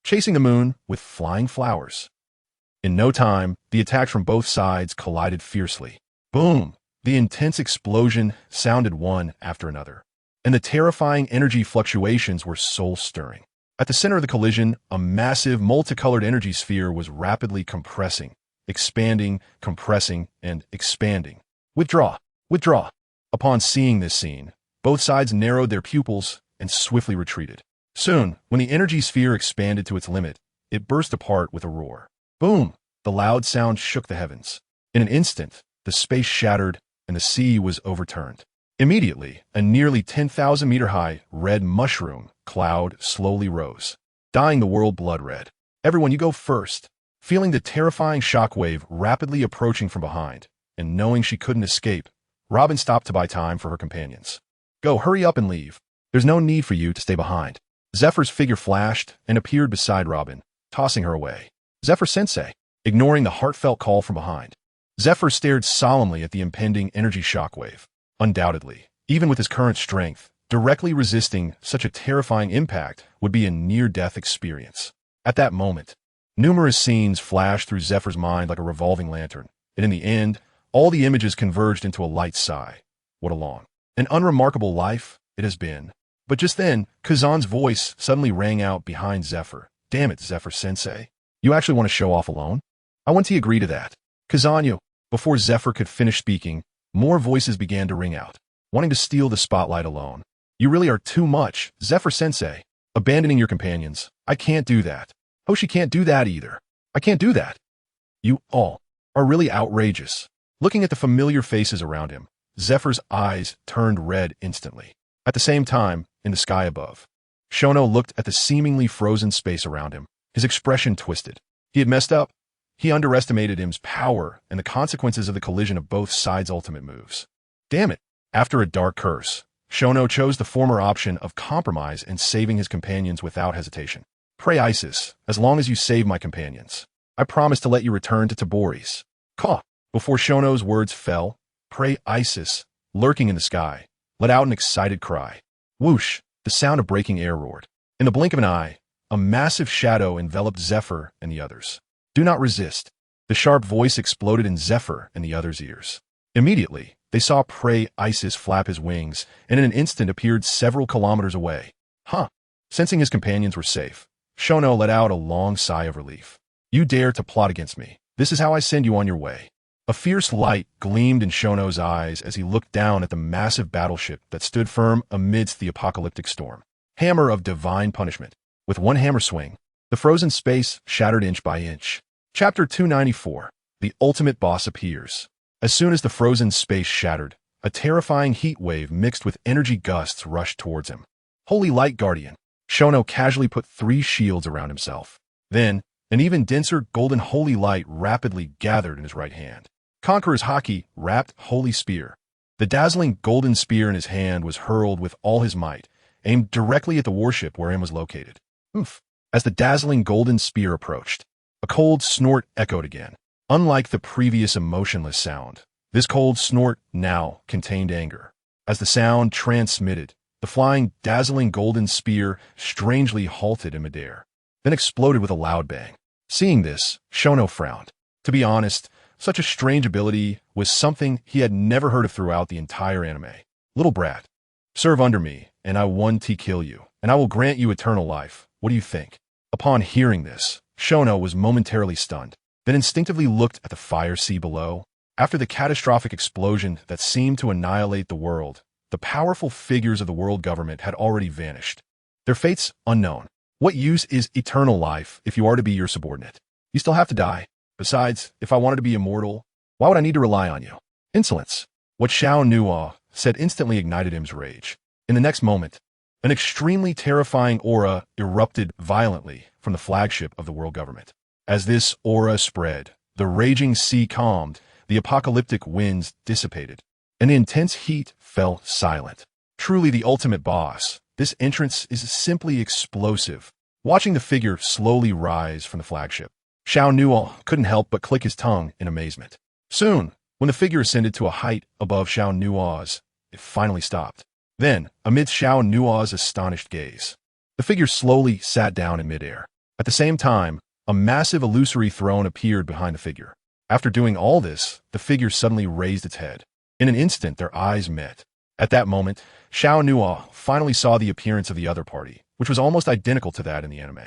Chasing the moon with flying flowers. In no time, the attacks from both sides collided fiercely. Boom! The intense explosion sounded one after another, and the terrifying energy fluctuations were soul-stirring. At the center of the collision, a massive multicolored energy sphere was rapidly compressing, expanding, compressing, and expanding. Withdraw! Withdraw! Upon seeing this scene, both sides narrowed their pupils and swiftly retreated. Soon, when the energy sphere expanded to its limit, it burst apart with a roar. Boom! The loud sound shook the heavens. In an instant, the space shattered and the sea was overturned. Immediately, a nearly 10,000-meter-high red mushroom cloud slowly rose, dyeing the world blood red. Everyone, you go first. Feeling the terrifying shockwave rapidly approaching from behind, and knowing she couldn't escape, Robin stopped to buy time for her companions. Go, hurry up and leave. There's no need for you to stay behind. Zephyr's figure flashed and appeared beside Robin, tossing her away. Zephyr-sensei, ignoring the heartfelt call from behind. Zephyr stared solemnly at the impending energy shockwave. Undoubtedly, even with his current strength, directly resisting such a terrifying impact would be a near-death experience. At that moment, numerous scenes flashed through Zephyr's mind like a revolving lantern, and in the end, all the images converged into a light sigh. What a long and unremarkable life it has been. But just then, Kazan's voice suddenly rang out behind Zephyr. Damn it, Zephyr-sensei. You actually want to show off alone? I want to agree to that. Kazan, you. Before Zephyr could finish speaking, more voices began to ring out, wanting to steal the spotlight alone. You really are too much, Zephyr-sensei. Abandoning your companions. I can't do that. Hoshi can't do that either. I can't do that. You all are really outrageous. Looking at the familiar faces around him, Zephyr's eyes turned red instantly. At the same time, in the sky above, Shono looked at the seemingly frozen space around him. His expression twisted. He had messed up. He underestimated him's power and the consequences of the collision of both sides' ultimate moves. Damn it. After a dark curse, Shono chose the former option of compromise and saving his companions without hesitation. Pray Isis, as long as you save my companions, I promise to let you return to Taboris. Caw! Before Shono's words fell, Pray Isis, lurking in the sky, let out an excited cry. Whoosh! The sound of breaking air roared. In the blink of an eye, a massive shadow enveloped Zephyr and the others. Do not resist. The sharp voice exploded in Zephyr and the others' ears. Immediately, they saw Pray Isis flap his wings and in an instant appeared several kilometers away. Huh. Sensing his companions were safe, Shono let out a long sigh of relief. You dare to plot against me. This is how I send you on your way. A fierce light gleamed in Shono's eyes as he looked down at the massive battleship that stood firm amidst the apocalyptic storm. Hammer of divine punishment. With one hammer swing, the frozen space shattered inch by inch. Chapter 294. The ultimate boss appears. As soon as the frozen space shattered, a terrifying heat wave mixed with energy gusts rushed towards him. Holy Light Guardian. Shono casually put 3 shields around himself. Then, an even denser golden holy light rapidly gathered in his right hand. Conqueror's Haki wrapped holy spear. The dazzling golden spear in his hand was hurled with all his might, aimed directly at the warship where M was located. Oof. As the dazzling golden spear approached, a cold snort echoed again. Unlike the previous emotionless sound, this cold snort now contained anger. As the sound transmitted, the flying, dazzling golden spear strangely halted in midair, then exploded with a loud bang. Seeing this, Shono frowned. To be honest, such a strange ability was something he had never heard of throughout the entire anime. Little brat, serve under me, and I one T kill you, and I will grant you eternal life. What do you think? Upon hearing this, Shono was momentarily stunned, then instinctively looked at the fire sea below. After the catastrophic explosion that seemed to annihilate the world, the powerful figures of the world government had already vanished. Their fates unknown. What use is eternal life if you are to be your subordinate? You still have to die. Besides, if I wanted to be immortal, why would I need to rely on you? Insolence. What Xiao Nuo said instantly ignited him's rage. In the next moment, an extremely terrifying aura erupted violently from the flagship of the world government. As this aura spread, the raging sea calmed, the apocalyptic winds dissipated, and the intense heat fell silent. Truly the ultimate boss, this entrance is simply explosive. Watching the figure slowly rise from the flagship, Xiao Nuo couldn't help but click his tongue in amazement. Soon, when the figure ascended to a height above Xiao Nuo's, it finally stopped. Then, amidst Xiao Nuo's astonished gaze, the figure slowly sat down in midair. At the same time, a massive illusory throne appeared behind the figure. After doing all this, the figure suddenly raised its head. In an instant, their eyes met. At that moment, Xiao Nuo finally saw the appearance of the other party, which was almost identical to that in the anime.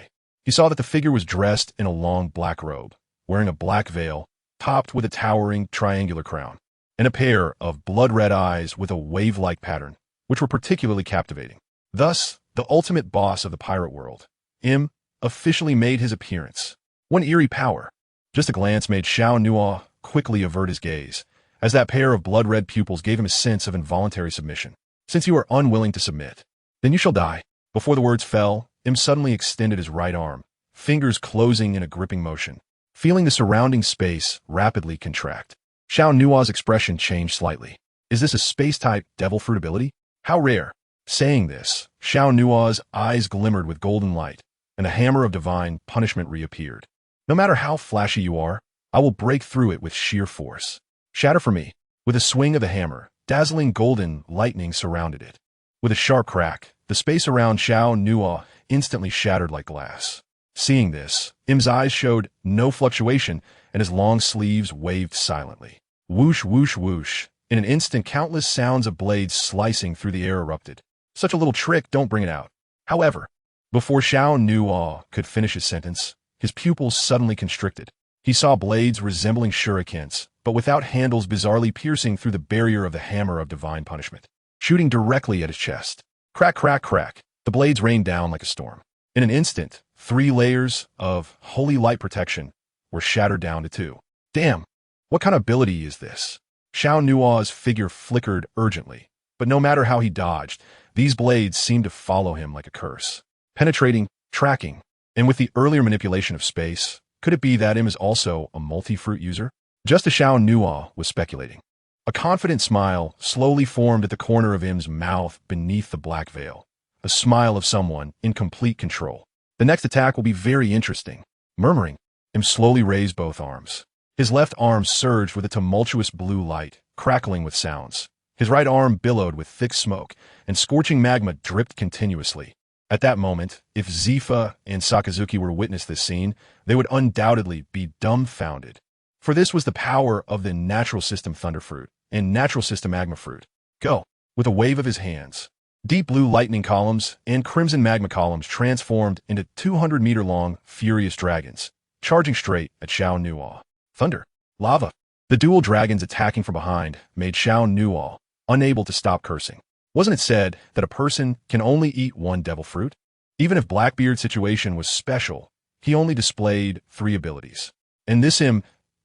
He saw that the figure was dressed in a long black robe, wearing a black veil, topped with a towering triangular crown, and a pair of blood-red eyes with a wave-like pattern, which were particularly captivating. Thus, the ultimate boss of the pirate world, M, officially made his appearance. One eerie power. Just a glance made Xiao Nuo quickly avert his gaze, as that pair of blood-red pupils gave him a sense of involuntary submission. Since you are unwilling to submit, then you shall die. Before the words fell, M suddenly extended his right arm, fingers closing in a gripping motion. Feeling the surrounding space rapidly contract, Xiao Nuo's expression changed slightly. Is this a space-type devil fruit ability? How rare. Saying this, Xiao Nuo's eyes glimmered with golden light, and the hammer of divine punishment reappeared. No matter how flashy you are, I will break through it with sheer force. Shatter for me. With a swing of the hammer, dazzling golden lightning surrounded it. With a sharp crack, the space around Xiao Nuo instantly shattered like glass. Seeing this, M's eyes showed no fluctuation, and his long sleeves waved silently. Whoosh, whoosh, whoosh. In an instant, countless sounds of blades slicing through the air erupted. Such a little trick, don't bring it out. However, before Xiao Nuo could finish his sentence, his pupils suddenly constricted. He saw blades resembling shurikens, but without handles bizarrely piercing through the barrier of the hammer of divine punishment, shooting directly at his chest. Crack, crack, crack. The blades rained down like a storm. In an instant, 3 layers of holy light protection were shattered down to 2. Damn! What kind of ability is this? Xiao Nuo's figure flickered urgently, but no matter how he dodged, these blades seemed to follow him like a curse. Penetrating, tracking, and with the earlier manipulation of space, could it be that M is also a multi-fruit user? Just as Xiao Nuo was speculating. A confident smile slowly formed at the corner of M's mouth beneath the black veil. A smile of someone in complete control. The next attack will be very interesting. Murmuring, M slowly raised both arms. His left arm surged with a tumultuous blue light, crackling with sounds. His right arm billowed with thick smoke, and scorching magma dripped continuously. At that moment, if Zifa and Sakazuki were to witness this scene, they would undoubtedly be dumbfounded. For this was the power of the natural system thunder fruit and natural system magma fruit. Go! With a wave of his hands, deep blue lightning columns and crimson magma columns transformed into 200-meter-long furious dragons, charging straight at Xiao Nuo. Thunder, lava. The dual dragons attacking from behind made Xiao Nuo unable to stop cursing. Wasn't it said that a person can only eat one devil fruit? Even if Blackbeard's situation was special, he only displayed 3 abilities. And this him,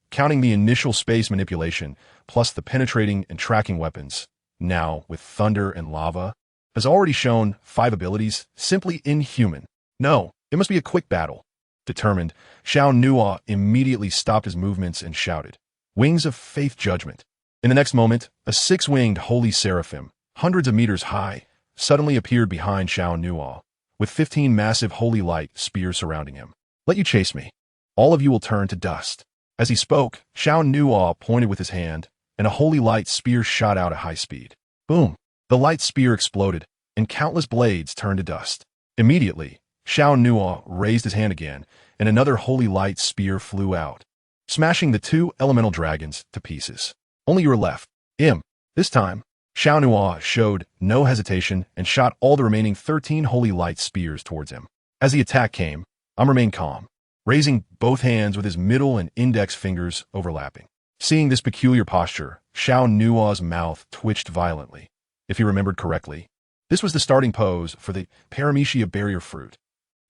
counting the initial space manipulation, plus the penetrating and tracking weapons, now with thunder and lava, has already shown 5 abilities, simply inhuman. No, it must be a quick battle. Determined, Xiao Nuo immediately stopped his movements and shouted, "Wings of Faith Judgment." In the next moment, a 6-winged holy seraphim, hundreds of meters high, suddenly appeared behind Xiao Nuo, with 15 massive holy light spears surrounding him. Let you chase me. All of you will turn to dust. As he spoke, Xiao Nuo pointed with his hand, and a holy light spear shot out at high speed. Boom! The light spear exploded, and countless blades turned to dust. Immediately, Xiao Nuo raised his hand again, and another holy light spear flew out, smashing the 2 elemental dragons to pieces. Only you were left. This time, Xiao Nuo showed no hesitation and shot all the remaining 13 holy light spears towards him. As the attack came, remained calm, raising both hands with his middle and index fingers overlapping. Seeing this peculiar posture, Xiao Nuo's mouth twitched violently. If he remembered correctly, this was the starting pose for the Paramecia barrier fruit.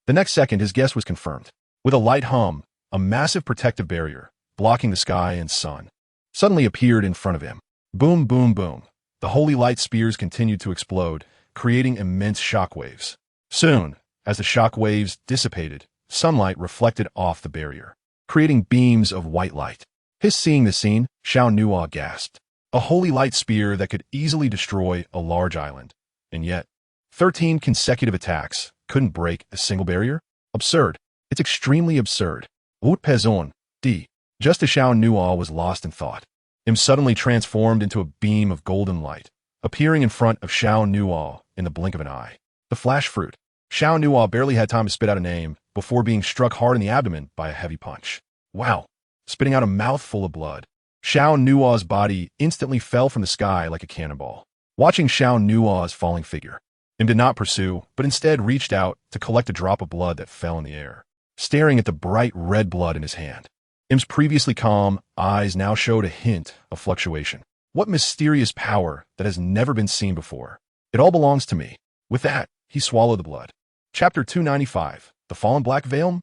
The next second, his guess was confirmed. With a light hum, a massive protective barrier, blocking the sky and sun, suddenly appeared in front of him. Boom, boom, boom. The holy light spears continued to explode, creating immense shockwaves. Soon, as the shockwaves dissipated, sunlight reflected off the barrier, creating beams of white light. Seeing the scene, Xiao Nuo gasped. A holy light spear that could easily destroy a large island. And yet, 13 consecutive attacks couldn't break a single barrier? Absurd. It's extremely absurd. Ut pezon, d. Just as Xiao Nuo was lost in thought, suddenly transformed into a beam of golden light, appearing in front of Xiao Nuo in the blink of an eye. The flash fruit. Xiao Nuo barely had time to spit out a name before being struck hard in the abdomen by a heavy punch. Wow! Spitting out a mouthful of blood, Xiao Nuo's body instantly fell from the sky like a cannonball. Watching Xiao Nuo's falling figure, did not pursue, but instead reached out to collect a drop of blood that fell in the air, staring at the bright red blood in his hand. Im's previously calm eyes now showed a hint of fluctuation. What mysterious power that has never been seen before. It all belongs to me. With that, he swallowed the blood. Chapter 295, The Fallen Black Veil.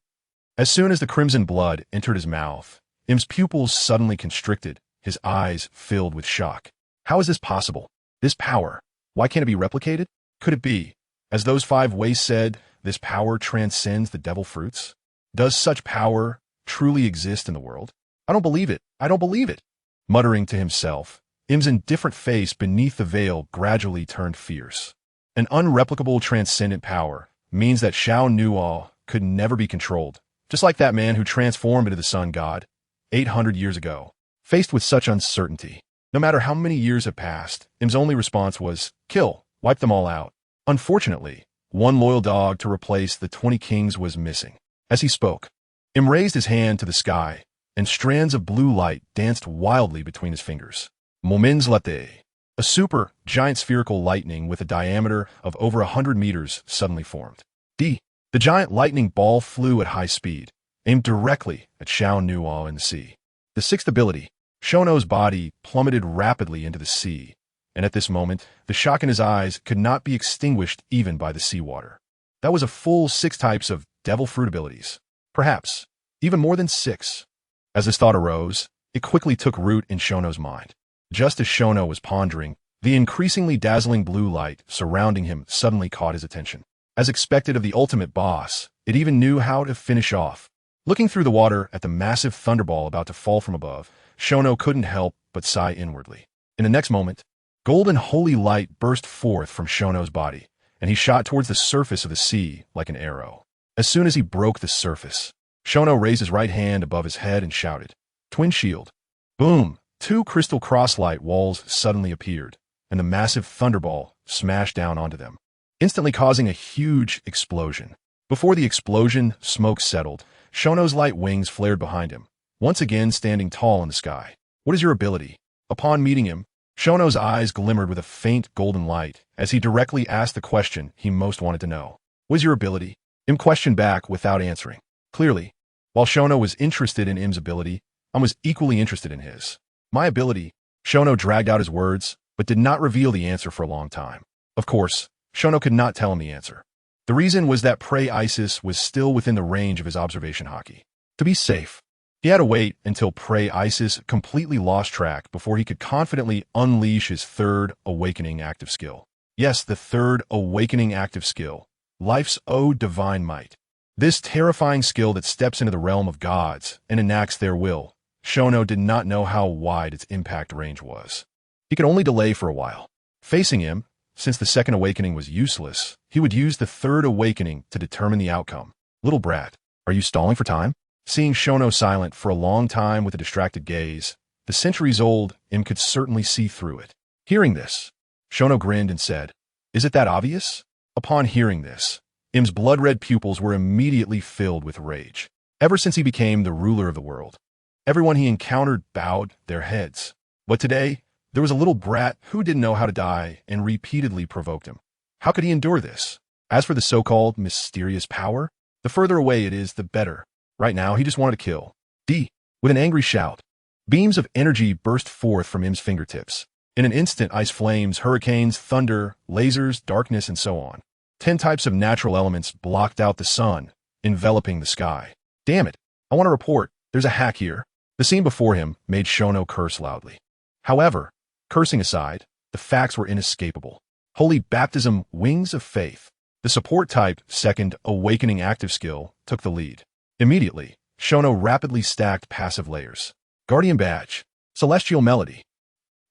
As soon as the crimson blood entered his mouth, Im's pupils suddenly constricted, his eyes filled with shock. How is this possible? This power, why can't it be replicated? Could it be, as those 5 ways said, this power transcends the devil fruits? Does such power truly exist in the world? I don't believe it. I don't believe it. Muttering to himself, Im's indifferent face beneath the veil gradually turned fierce. An unreplicable transcendent power means that Xiao Nuo could never be controlled, just like that man who transformed into the sun god 800 years ago. Faced with such uncertainty, no matter how many years have passed, Im's only response was, kill, wipe them all out. Unfortunately, one loyal dog to replace the 20 kings was missing. As he spoke, Im raised his hand to the sky, and strands of blue light danced wildly between his fingers. Nuothe. A super, giant spherical lightning with a diameter of over 100 meters suddenly formed. The giant lightning ball flew at high speed, aimed directly at Xiao Nuo in the sea. The 6th ability, Shono's body plummeted rapidly into the sea, and at this moment, the shock in his eyes could not be extinguished even by the seawater. That was a full 6 types of devil fruit abilities. Perhaps, even more than 6. As this thought arose, it quickly took root in Shono's mind. Just as Shono was pondering, the increasingly dazzling blue light surrounding him suddenly caught his attention. As expected of the ultimate boss, it even knew how to finish off. Looking through the water at the massive thunderball about to fall from above, Shono couldn't help but sigh inwardly. In the next moment, golden holy light burst forth from Shono's body, and he shot towards the surface of the sea like an arrow. As soon as he broke the surface, Shono raised his right hand above his head and shouted, Twin Shield. Boom! 2 crystal crosslight walls suddenly appeared, and the massive thunderball smashed down onto them, instantly causing a huge explosion. Before the explosion, smoke settled. Shono's light wings flared behind him, once again standing tall in the sky. What is your ability? Upon meeting him, Shono's eyes glimmered with a faint golden light as he directly asked the question he most wanted to know. What is your ability? Im questioned back without answering. Clearly, while Shono was interested in Im's ability, I was equally interested in his. My ability, Shono dragged out his words, but did not reveal the answer for a long time. Of course, Shono could not tell him the answer. The reason was that Prey Isis was still within the range of his observation hockey. To be safe, he had to wait until Prey Isis completely lost track before he could confidently unleash his 3rd awakening active skill. Yes, the 3rd awakening active skill, Life's Ode Divine Might. This terrifying skill that steps into the realm of gods and enacts their will. Shono did not know how wide its impact range was. He could only delay for a while. Facing him, Since the second awakening was useless, he would use the third awakening to determine the outcome. Little brat, are you stalling for time? Seeing Shono silent for a long time with a distracted gaze, the centuries-old Im could certainly see through it. Hearing this, Shono grinned and said, "Is it that obvious?" Upon hearing this, Im's blood-red pupils were immediately filled with rage. Ever since he became the ruler of the world, everyone he encountered bowed their heads. But today, there was a little brat who didn't know how to die and repeatedly provoked him. How could he endure this? As for the so-called mysterious power, the further away it is, the better. Right now, he just wanted to kill. With an angry shout, beams of energy burst forth from Im's fingertips. In an instant, ice flames, hurricanes, thunder, lasers, darkness, and so on. 10 types of natural elements blocked out the sun, enveloping the sky. Damn it, I want to report, there's a hack here. The scene before him made Shono curse loudly. However, cursing aside, the facts were inescapable. Holy baptism, wings of faith. The support type, second awakening active skill, took the lead. Immediately, Shono rapidly stacked passive layers. Guardian Badge, Celestial Melody.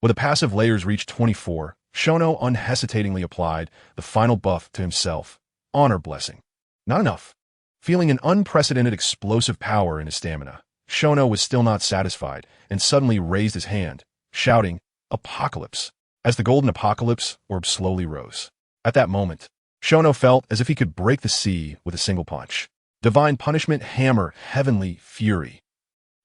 When the passive layers reached 24, Shono unhesitatingly applied the final buff to himself, Honor Blessing. Not enough. Feeling an unprecedented explosive power in his stamina, Shono was still not satisfied and suddenly raised his hand, shouting, "Apocalypse," as the golden apocalypse orb slowly rose. At that moment, Shono felt as if he could break the sea with a single punch. Divine Punishment Hammer, Heavenly Fury.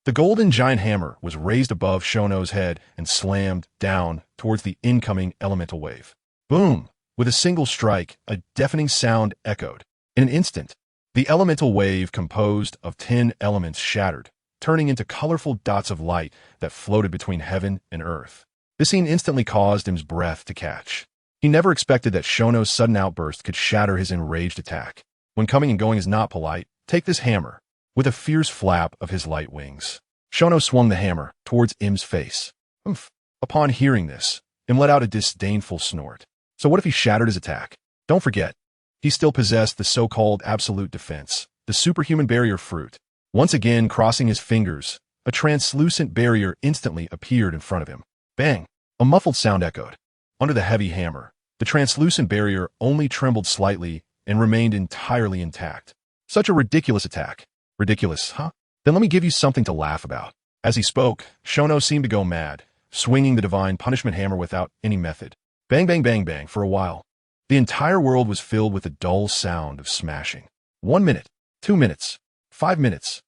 The golden giant hammer was raised above Shono's head and slammed down towards the incoming elemental wave. Boom! With a single strike, a deafening sound echoed. In an instant, the elemental wave composed of 10 elements shattered, turning into colorful dots of light that floated between heaven and earth. This scene instantly caused Im's breath to catch. He never expected that Shono's sudden outburst could shatter his enraged attack. When coming and going is not polite, take this hammer. With a fierce flap of his light wings, Shono swung the hammer towards Im's face. Oomph. Upon hearing this, Im let out a disdainful snort. So what if he shattered his attack? Don't forget, he still possessed the so-called absolute defense, the superhuman barrier fruit. Once again crossing his fingers, a translucent barrier instantly appeared in front of him. Bang! A muffled sound echoed. Under the heavy hammer, the translucent barrier only trembled slightly and remained entirely intact. Such a ridiculous attack. Ridiculous, huh? Then let me give you something to laugh about. As he spoke, Shono seemed to go mad, swinging the divine punishment hammer without any method. Bang, bang, bang, bang for a while. The entire world was filled with the dull sound of smashing. 1 minute, 2 minutes, 5 minutes.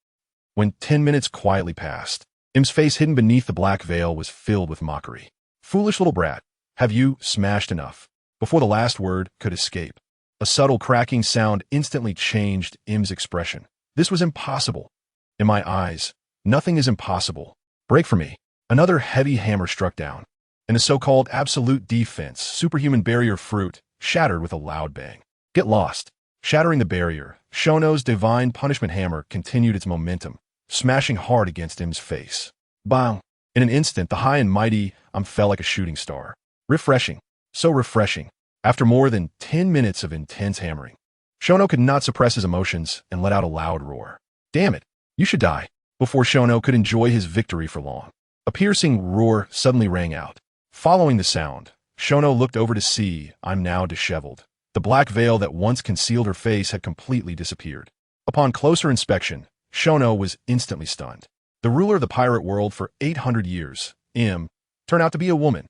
When 10 minutes quietly passed, Im's face hidden beneath the black veil was filled with mockery. Foolish little brat, have you smashed enough? Before the last word could escape, a subtle cracking sound instantly changed Im's expression. This was impossible. In my eyes, nothing is impossible. Break for me. Another heavy hammer struck down, and the so-called absolute defense, superhuman barrier fruit, shattered with a loud bang. Get lost. Shattering the barrier, Shono's divine punishment hammer continued its momentum, smashing hard against Im's face. Bang! In an instant, the high and mighty fell like a shooting star. Refreshing. So refreshing. After more than 10 minutes of intense hammering, Shono could not suppress his emotions and let out a loud roar. Damn it, you should die. Before Shono could enjoy his victory for long, a piercing roar suddenly rang out. Following the sound, Shono looked over to see I'm now disheveled. The black veil that once concealed her face had completely disappeared. Upon closer inspection, Shono was instantly stunned. The ruler of the pirate world for 800 years, Im, turned out to be a woman.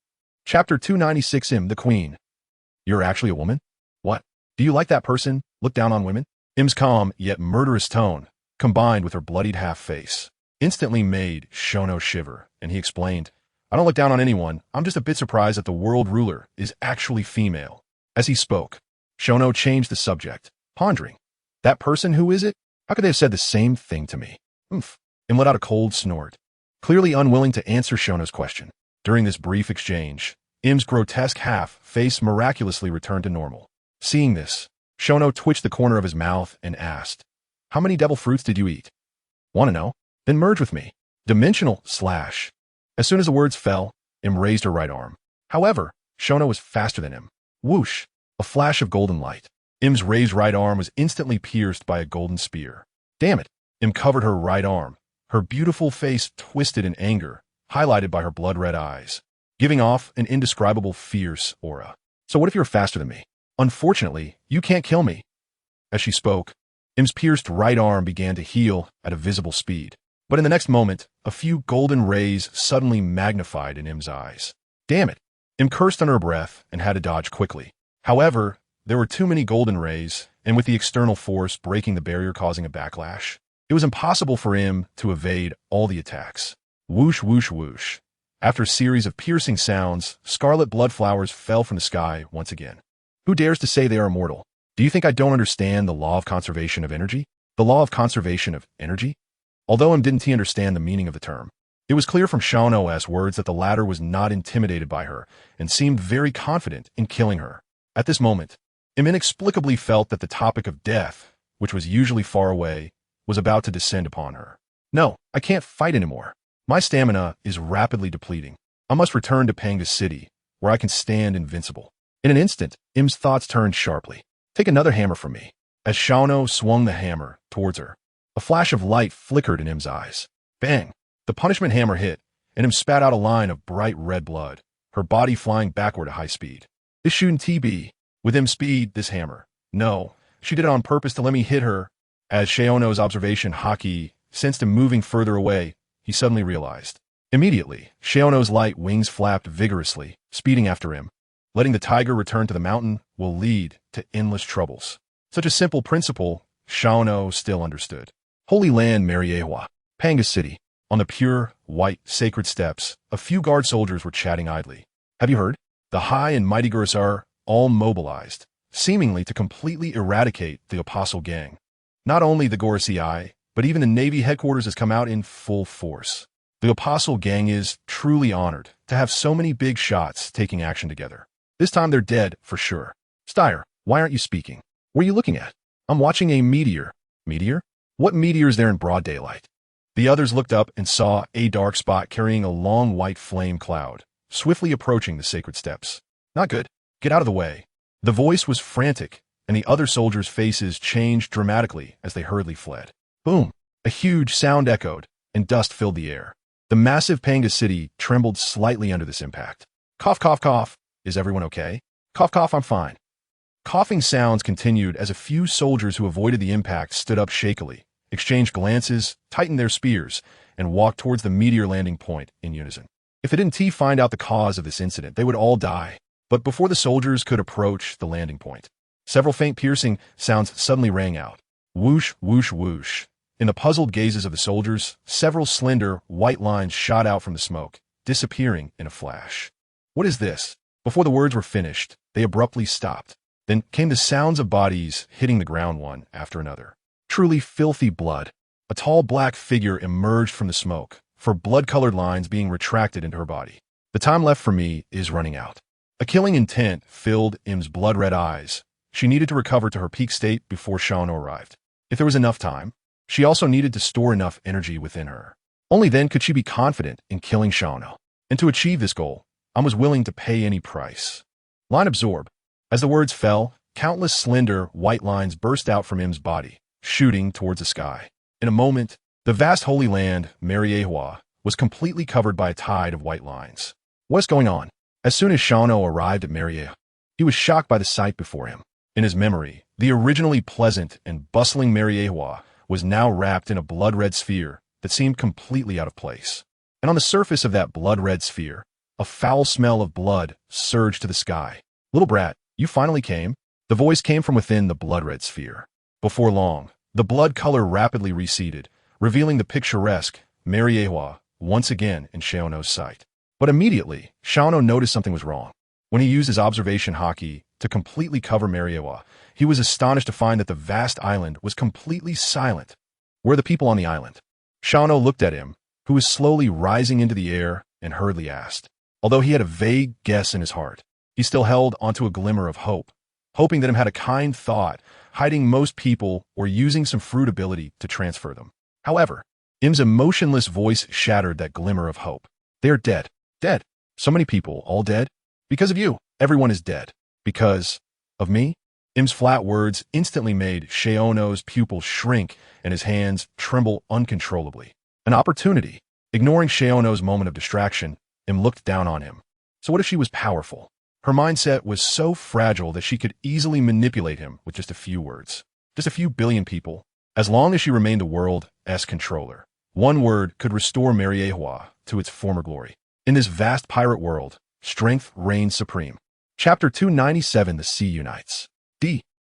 Chapter 296 Im, the Queen. You're actually a woman? What? Do you like that person? Look down on women? Im's calm yet murderous tone, combined with her bloodied half-face, instantly made Shono shiver, and he explained, I don't look down on anyone, I'm just a bit surprised that the world ruler is actually female. As he spoke, Shono changed the subject, pondering, that person, who is it? How could they have said the same thing to me? Oomph. Im let out a cold snort, clearly unwilling to answer Shono's question. During this brief exchange, Im's grotesque half-face miraculously returned to normal. Seeing this, Shono twitched the corner of his mouth and asked, How many devil fruits did you eat? Want to know? Then merge with me. Dimensional slash. As soon as the words fell, Im raised her right arm. However, Shono was faster than him. Whoosh! A flash of golden light. Im's raised right arm was instantly pierced by a golden spear. Damn it! Im covered her right arm, her beautiful face twisted in anger, highlighted by her blood-red eyes, giving off an indescribable fierce aura. So what if you're faster than me? Unfortunately, you can't kill me. As she spoke, Im's pierced right arm began to heal at a visible speed. But in the next moment, a few golden rays suddenly magnified in Im's eyes. Damn it! Im cursed under her breath and had to dodge quickly. However, there were too many golden rays, and with the external force breaking the barrier causing a backlash, it was impossible for Im to evade all the attacks. Whoosh, whoosh, whoosh. After a series of piercing sounds, scarlet blood flowers fell from the sky once again. Who dares to say they are immortal? Do you think I don't understand the law of conservation of energy? The law of conservation of energy? Although didn't understand the meaning of the term, it was clear from Xiao's words that the latter was not intimidated by her and seemed very confident in killing her. At this moment, Im inexplicably felt that the topic of death, which was usually far away, was about to descend upon her. No, I can't fight anymore. My stamina is rapidly depleting. I must return to Panga's city, where I can stand invincible. In an instant, Im's thoughts turned sharply. Take another hammer from me. As Xiao swung the hammer towards her, a flash of light flickered in Im's eyes. Bang! The punishment hammer hit, and Im spat out a line of bright red blood, her body flying backward at high speed. This shouldn't be. With Im's speed, this hammer. No, she did it on purpose to let me hit her. As Xiao's observation haki sensed him moving further away, he suddenly realized. Immediately, Xiao's light wings flapped vigorously, speeding after him. Letting the tiger return to the mountain will lead to endless troubles. Such a simple principle, Xiao still understood. Holy Land Mariehua, Panga's city. On the pure, white, sacred steps, a few guard soldiers were chatting idly. Have you heard? The high and mighty Gurus are all mobilized, seemingly to completely eradicate the Apostle Gang. Not only the Gorosei, but even the Navy headquarters has come out in full force. The Apostle Gang is truly honored to have so many big shots taking action together. This time they're dead, for sure. Steyer, why aren't you speaking? What are you looking at? I'm watching a meteor. Meteor? What meteor is there in broad daylight? The others looked up and saw a dark spot carrying a long white flame cloud, swiftly approaching the sacred steps. Not good. Get out of the way. The voice was frantic, and the other soldiers' faces changed dramatically as they hurriedly fled. Boom! A huge sound echoed, and dust filled the air. The massive Panga city trembled slightly under this impact. Cough, cough, cough. Is everyone okay? Cough, cough, I'm fine. Coughing sounds continued as a few soldiers who avoided the impact stood up shakily, exchanged glances, tightened their spears, and walked towards the meteor landing point in unison. If they didn't find out the cause of this incident, they would all die. But before the soldiers could approach the landing point, several faint piercing sounds suddenly rang out. Whoosh, whoosh, whoosh. In the puzzled gazes of the soldiers, several slender, white lines shot out from the smoke, disappearing in a flash. What is this? Before the words were finished, they abruptly stopped. Then came the sounds of bodies hitting the ground one after another. Truly filthy blood. A tall black figure emerged from the smoke, for blood-colored lines being retracted into her body. The time left for me is running out. A killing intent filled Im's blood-red eyes. She needed to recover to her peak state before Xiao arrived. If there was enough time, she also needed to store enough energy within her. Only then could she be confident in killing Xiao. And to achieve this goal, I was willing to pay any price. Line absorb. As the words fell, countless slender, white lines burst out from Im's body, shooting towards the sky. In a moment, the vast Holy Land, Mariehua, was completely covered by a tide of white lines. What's going on? As soon as Xiao arrived at Mariehua, he was shocked by the sight before him. In his memory, the originally pleasant and bustling Mariehua was now wrapped in a blood-red sphere that seemed completely out of place. And on the surface of that blood-red sphere, a foul smell of blood surged to the sky. Little brat, you finally came? The voice came from within the blood-red sphere. Before long, the blood color rapidly receded, revealing the picturesque Mariehua once again in Xiao's sight. But immediately, Xiao noticed something was wrong. When he used his observation haki to completely cover Mariehua, he was astonished to find that the vast island was completely silent. Where are the people on the island? Xiao looked at him, who was slowly rising into the air, and hurriedly asked. Although he had a vague guess in his heart, he still held onto a glimmer of hope, hoping that him had a kind thought, hiding most people or using some fruit ability to transfer them. However, Im's emotionless voice shattered that glimmer of hope. They are dead. Dead. So many people, all dead? Because of you, everyone is dead. Because of me? Im's flat words instantly made Xiao's pupils shrink and his hands tremble uncontrollably. An opportunity. Ignoring Xiao's moment of distraction, Im looked down on him. So what if she was powerful? Her mindset was so fragile that she could easily manipulate him with just a few words. Just a few billion people. As long as she remained the world's controller, one word could restore Mariehua to its former glory. In this vast pirate world, strength reigns supreme. Chapter 297, The Sea Unites.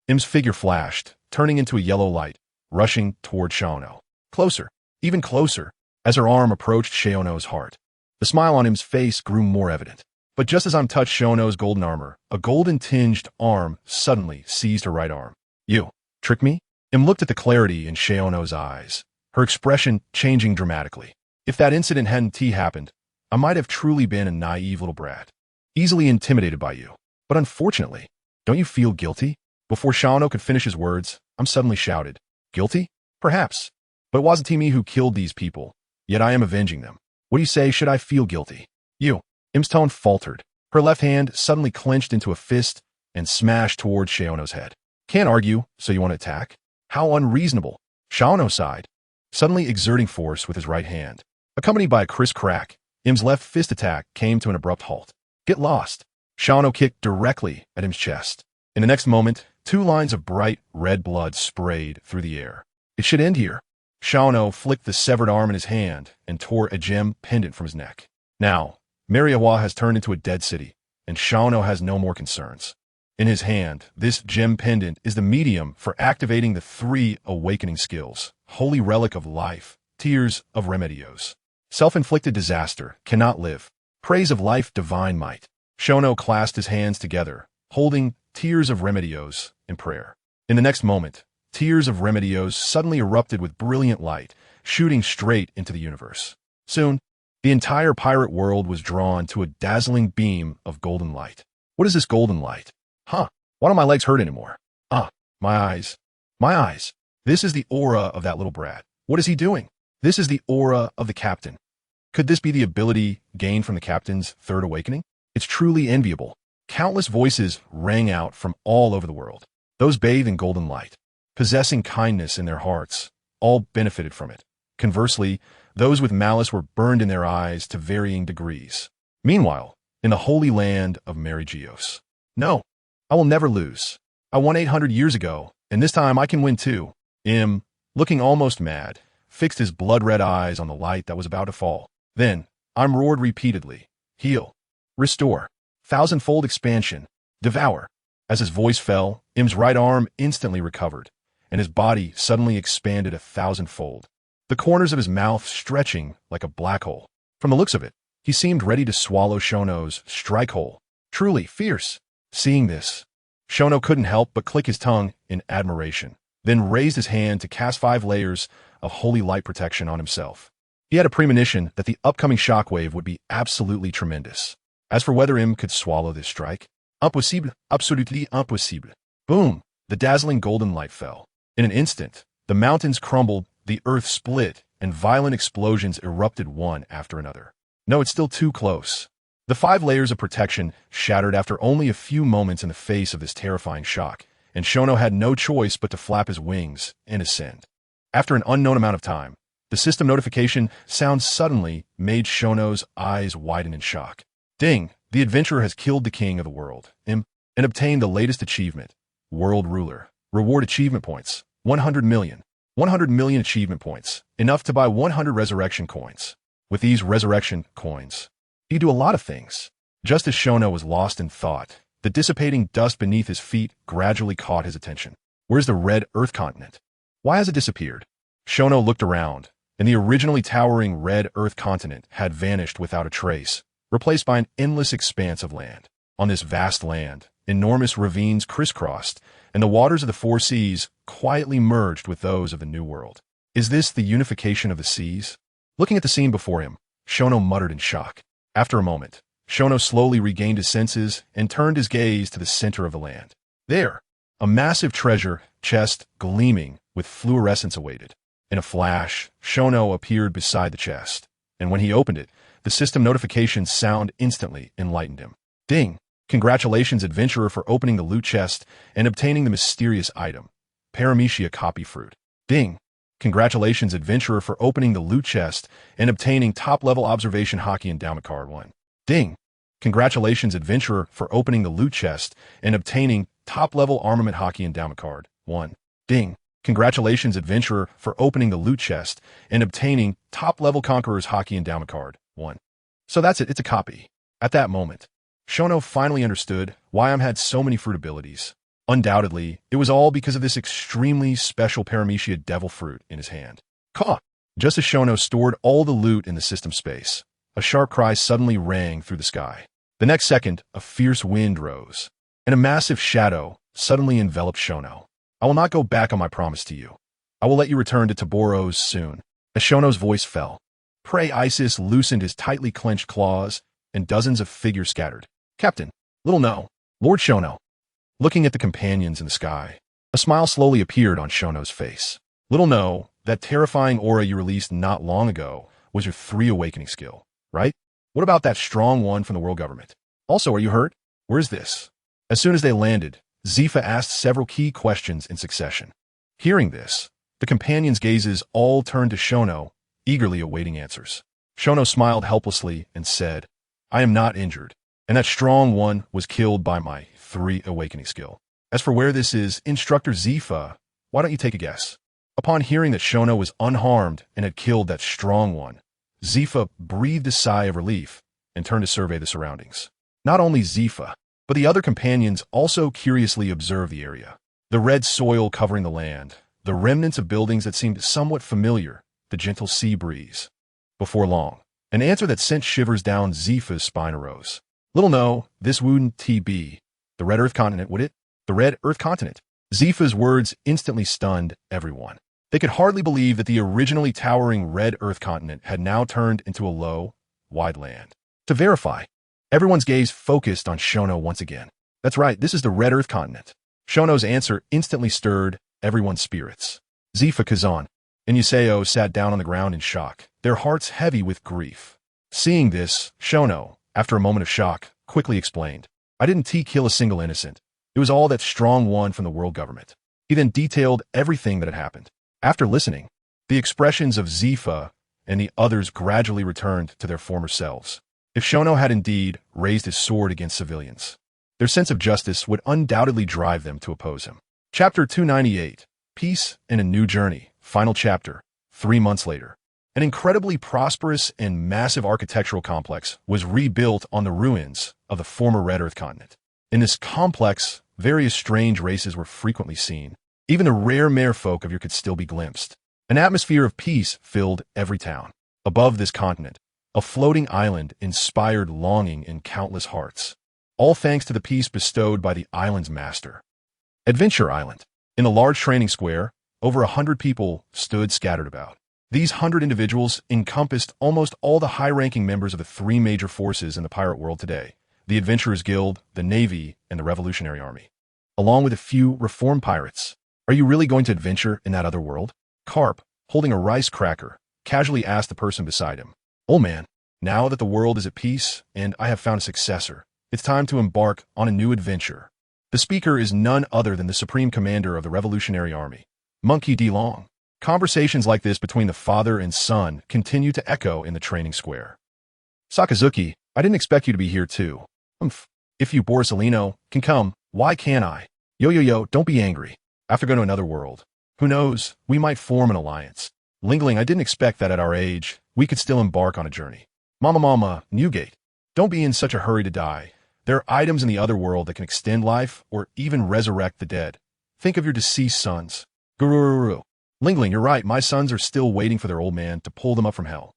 Im's figure flashed, turning into a yellow light, rushing toward Xiao. Closer, even closer, as her arm approached Xiao's heart. The smile on Im's face grew more evident. But just as Im touched Xiao's golden armor, a golden-tinged arm suddenly seized her right arm. You trick me? Im looked at the clarity in Xiao's eyes, her expression changing dramatically. If that incident hadn't happened, I might have truly been a naive little brat, easily intimidated by you. But unfortunately, don't you feel guilty? Before Xiao could finish his words, Im suddenly shouted, Guilty? Perhaps. But it wasn't me who killed these people, yet I am avenging them. What do you say, should I feel guilty? You. Im's tone faltered. Her left hand suddenly clenched into a fist and smashed towards Xiao's head. Can't argue, so you want to attack? How unreasonable. Xiao sighed, suddenly exerting force with his right hand. Accompanied by a crisp crack, Im's left fist attack came to an abrupt halt. Get lost. Xiao kicked directly at Im's chest. In the next moment, 2 lines of bright red blood sprayed through the air. It should end here. Xiao flicked the severed arm in his hand and tore a gem pendant from his neck. Now, Mariehua has turned into a dead city, and Xiao has no more concerns. In his hand, this gem pendant is the medium for activating the 3 awakening skills, Holy Relic of Life, Tears of Remedios. Self-inflicted disaster, cannot live. Praise of life, divine might. Xiao clasped his hands together, holding Tears of Remedios in prayer. In the next moment, Tears of Remedios suddenly erupted with brilliant light, shooting straight into the universe. Soon, the entire pirate world was drawn to a dazzling beam of golden light. What is this golden light? Why don't my legs hurt anymore? My eyes. My eyes. This is the aura of that little brat. What is he doing? This is the aura of the captain. Could this be the ability gained from the captain's 3rd awakening? It's truly enviable. Countless voices rang out from all over the world. Those bathed in golden light, possessing kindness in their hearts, all benefited from it. Conversely, those with malice were burned in their eyes to varying degrees. Meanwhile, in the holy land of Marigios. No, I will never lose. I won 800 years ago, and this time I can win too. Im, looking almost mad, fixed his blood-red eyes on the light that was about to fall. Then, Im roared repeatedly, Heal. Restore. Thousandfold expansion. Devour. As his voice fell, Im's right arm instantly recovered, and his body suddenly expanded 1,000-fold. The corners of his mouth stretching like a black hole. From the looks of it, he seemed ready to swallow Xiao's strike hole. Truly fierce. Seeing this, Xiao couldn't help but click his tongue in admiration, then raised his hand to cast 5 layers of holy light protection on himself. He had a premonition that the upcoming shockwave would be absolutely tremendous. As for whether Im could swallow this strike, impossible, absolutely impossible. Boom! The dazzling golden light fell. In an instant, the mountains crumbled, the earth split, and violent explosions erupted one after another. No, it's still too close. The 5 layers of protection shattered after only a few moments in the face of this terrifying shock, and Xiao had no choice but to flap his wings and ascend. After an unknown amount of time, the system notification sound suddenly made Xiao's eyes widen in shock. Ding! The adventurer has killed the king of the world, and obtained the latest achievement, World Ruler. Reward achievement points, 100 million. 100 million achievement points, enough to buy 100 resurrection coins. With these resurrection coins, you do a lot of things. Just as Xiao was lost in thought, the dissipating dust beneath his feet gradually caught his attention. Where's the red Earth continent? Why has it disappeared? Xiao looked around, and the originally towering red Earth continent had vanished without a trace, replaced by an endless expanse of land. On this vast land, enormous ravines crisscrossed, and the waters of the 4 seas quietly merged with those of the New World. Is this the unification of the seas? Looking at the scene before him, Xiao muttered in shock. After a moment, Xiao slowly regained his senses and turned his gaze to the center of the land. There, a massive treasure chest gleaming with fluorescence awaited. In a flash, Xiao appeared beside the chest, and when he opened it, the system notification sound instantly enlightened him. Ding! Congratulations, adventurer, for opening the loot chest and obtaining the mysterious item, Paramecia Copy Fruit. Ding! Congratulations, adventurer, for opening the loot chest and obtaining top-level observation hockey endowment card 1. Ding! Congratulations, adventurer, for opening the loot chest and obtaining top-level armament hockey endowment card. 1. Ding. Congratulations, adventurer, for opening the loot chest and obtaining top-level conqueror's hockey endowment card. 1. So that's it. It's a copy. At that moment, Shono finally understood why had so many fruit abilities. Undoubtedly, it was all because of this extremely special Paramecia devil fruit in his hand. Caw! Just as Shono stored all the loot in the system space, a sharp cry suddenly rang through the sky. The next second, a fierce wind rose, and a massive shadow suddenly enveloped Shono. I will not go back on my promise to you. I will let you return to Taboros soon. As Shono's voice fell, Prey Isis loosened his tightly clenched claws, and dozens of figures scattered. Captain, little no, Lord Shono. Looking at the companions in the sky, a smile slowly appeared on Shono's face. Little no, that terrifying aura you released not long ago was your 3 awakening skill, right? What about that strong one from the world government? Also, are you hurt? Where is this? As soon as they landed, Zifa asked several key questions in succession. Hearing this, the companions' gazes all turned to Shono, eagerly awaiting answers. Shono smiled helplessly and said, I am not injured, and that strong one was killed by my 3 awakening skill. As for where this is, Instructor Zifa, why don't you take a guess? Upon hearing that Shono was unharmed and had killed that strong one, Zifa breathed a sigh of relief and turned to survey the surroundings. Not only Zifa, but the other companions also curiously observed the area. The red soil covering the land, the remnants of buildings that seemed somewhat familiar, the gentle sea breeze. Before long, an answer that sent shivers down Zifa's spine arose. Little no, this wouldn't be the Red Earth Continent, would it? The Red Earth Continent. Zifa's words instantly stunned everyone. They could hardly believe that the originally towering Red Earth Continent had now turned into a low, wide land. To verify, everyone's gaze focused on Shono once again. That's right, this is the Red Earth Continent. Shono's answer instantly stirred everyone's spirits. Zifa, Kazan, and Yuseo sat down on the ground in shock, their hearts heavy with grief. Seeing this, Shono, after a moment of shock, quickly explained, I didn't kill a single innocent. It was all that strong one from the world government. He then detailed everything that had happened. After listening, the expressions of Zifa and the others gradually returned to their former selves. If Shono had indeed raised his sword against civilians, their sense of justice would undoubtedly drive them to oppose him. Chapter 298, Peace and a New Journey, final chapter, 3 months later. An incredibly prosperous and massive architectural complex was rebuilt on the ruins of the former Red Earth Continent. In this complex, various strange races were frequently seen. Even the rare merfolk of here could still be glimpsed. An atmosphere of peace filled every town. Above this continent, a floating island inspired longing in countless hearts, all thanks to the peace bestowed by the island's master. Adventure Island. In the large training square, over 100 people stood scattered about. These 100 individuals encompassed almost all the high-ranking members of the 3 major forces in the pirate world today: the Adventurers Guild, the Navy, and the Revolutionary Army, along with a few reformed pirates. Are you really going to adventure in that other world? Carp, holding a rice cracker, casually asked the person beside him. Oh man, now that the world is at peace and I have found a successor, it's time to embark on a new adventure. The speaker is none other than the Supreme Commander of the Revolutionary Army, Monkey D. Long. Conversations like this between the father and son continue to echo in the training square. Sakazuki, I didn't expect you to be here too. If you, Borisolino, can come, why can't I? Yo, don't be angry. After going to another world, who knows, we might form an alliance. Lingling, I didn't expect that at our age, we could still embark on a journey. Mama, Newgate, don't be in such a hurry to die. There are items in the other world that can extend life or even resurrect the dead. Think of your deceased sons. Gurururu. Lingling, you're right, my sons are still waiting for their old man to pull them up from hell.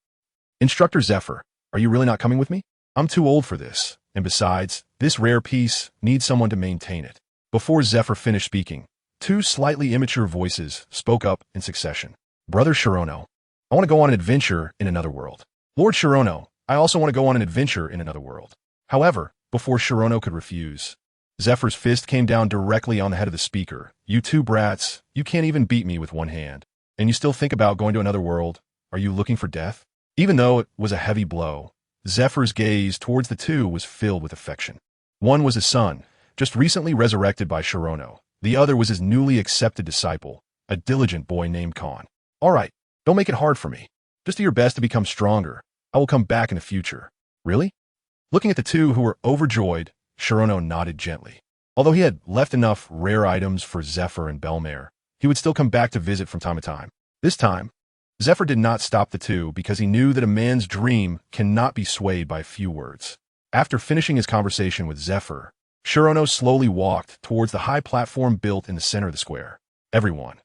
Instructor Zephyr, are you really not coming with me? I'm too old for this, and besides, this rare piece needs someone to maintain it. Before Zephyr finished speaking, 2 slightly immature voices spoke up in succession. Brother Shirono, I want to go on an adventure in another world. Lord Shirono, I also want to go on an adventure in another world. However, before Shirono could refuse, Zephyr's fist came down directly on the head of the speaker. You 2 brats, you can't even beat me with one hand. And you still think about going to another world? Are you looking for death? Even though it was a heavy blow, Zephyr's gaze towards the 2 was filled with affection. One was his son, just recently resurrected by Shirono. The other was his newly accepted disciple, a diligent boy named Khan. All right, don't make it hard for me. Just do your best to become stronger. I will come back in the future. Really? Looking at the two who were overjoyed, Shirono nodded gently. Although he had left enough rare items for Zephyr and Belmare, he would still come back to visit from time to time. This time, Zephyr did not stop the two because he knew that a man's dream cannot be swayed by a few words. After finishing his conversation with Zephyr, Shirono slowly walked towards the high platform built in the center of the square. Everyone.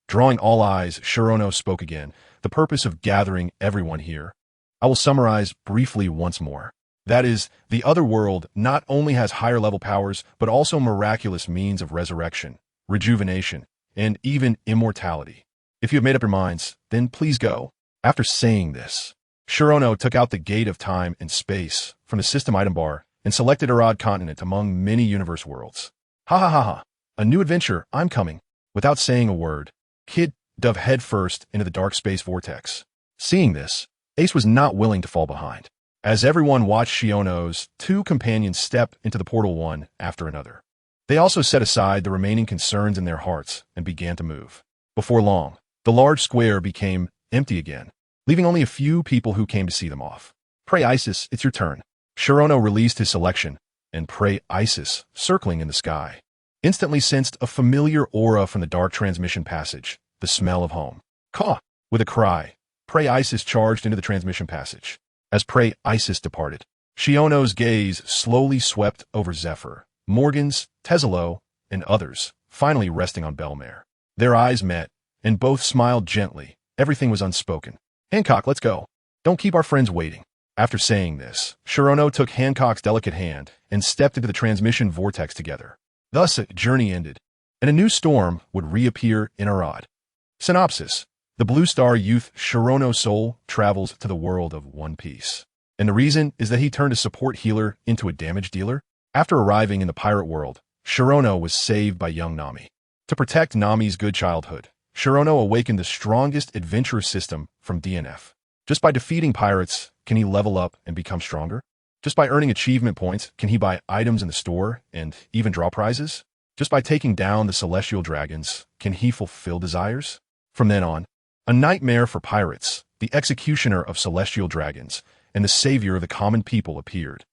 Drawing all eyes, Shirono spoke again. The purpose of gathering everyone here. I will summarize briefly once more. That is, the other world not only has higher level powers, but also miraculous means of resurrection, rejuvenation, and even immortality. If you have made up your minds, then please go. After saying this, Shirono took out the Gate of Time and Space from the system item bar and selected a Arad continent among many universe worlds. Ha ha ha ha. A new adventure, I'm coming. Without saying a word, Kid dove headfirst into the dark space vortex. Seeing this, Ace was not willing to fall behind. As everyone watched Shiono's two companions step into the portal one after another, they also set aside the remaining concerns in their hearts and began to move. Before long, the large square became empty again, leaving only a few people who came to see them off. Pray Isis, it's your turn. Shirono released his selection, and Pray Isis, circling in the sky, instantly sensed a familiar aura from the dark transmission passage, the smell of home. Caw! With a cry, Pray Isis charged into the transmission passage. As Pray Isis departed, Shiono's gaze slowly swept over Zephyr, Morgans, Tezelo, and others, finally resting on Belmare. Their eyes met, and both smiled gently. Everything was unspoken. Hancock, let's go. Don't keep our friends waiting. After saying this, Shirono took Hancock's delicate hand and stepped into the transmission vortex together. Thus, a journey ended, and a new storm would reappear in Arad. Synopsis: the Blue Star youth Shirono soul travels to the world of One Piece. And the reason is that he turned a support healer into a damage dealer. After arriving in the pirate world, Shirono was saved by young Nami. To protect Nami's good childhood, Shirono awakened the strongest adventurer system from DNF. Just by defeating pirates, can he level up and become stronger? Just by earning achievement points, can he buy items in the store and even draw prizes? Just by taking down the celestial dragons, can he fulfill desires? From then on, a nightmare for pirates, the executioner of celestial dragons, and the savior of the common people appeared.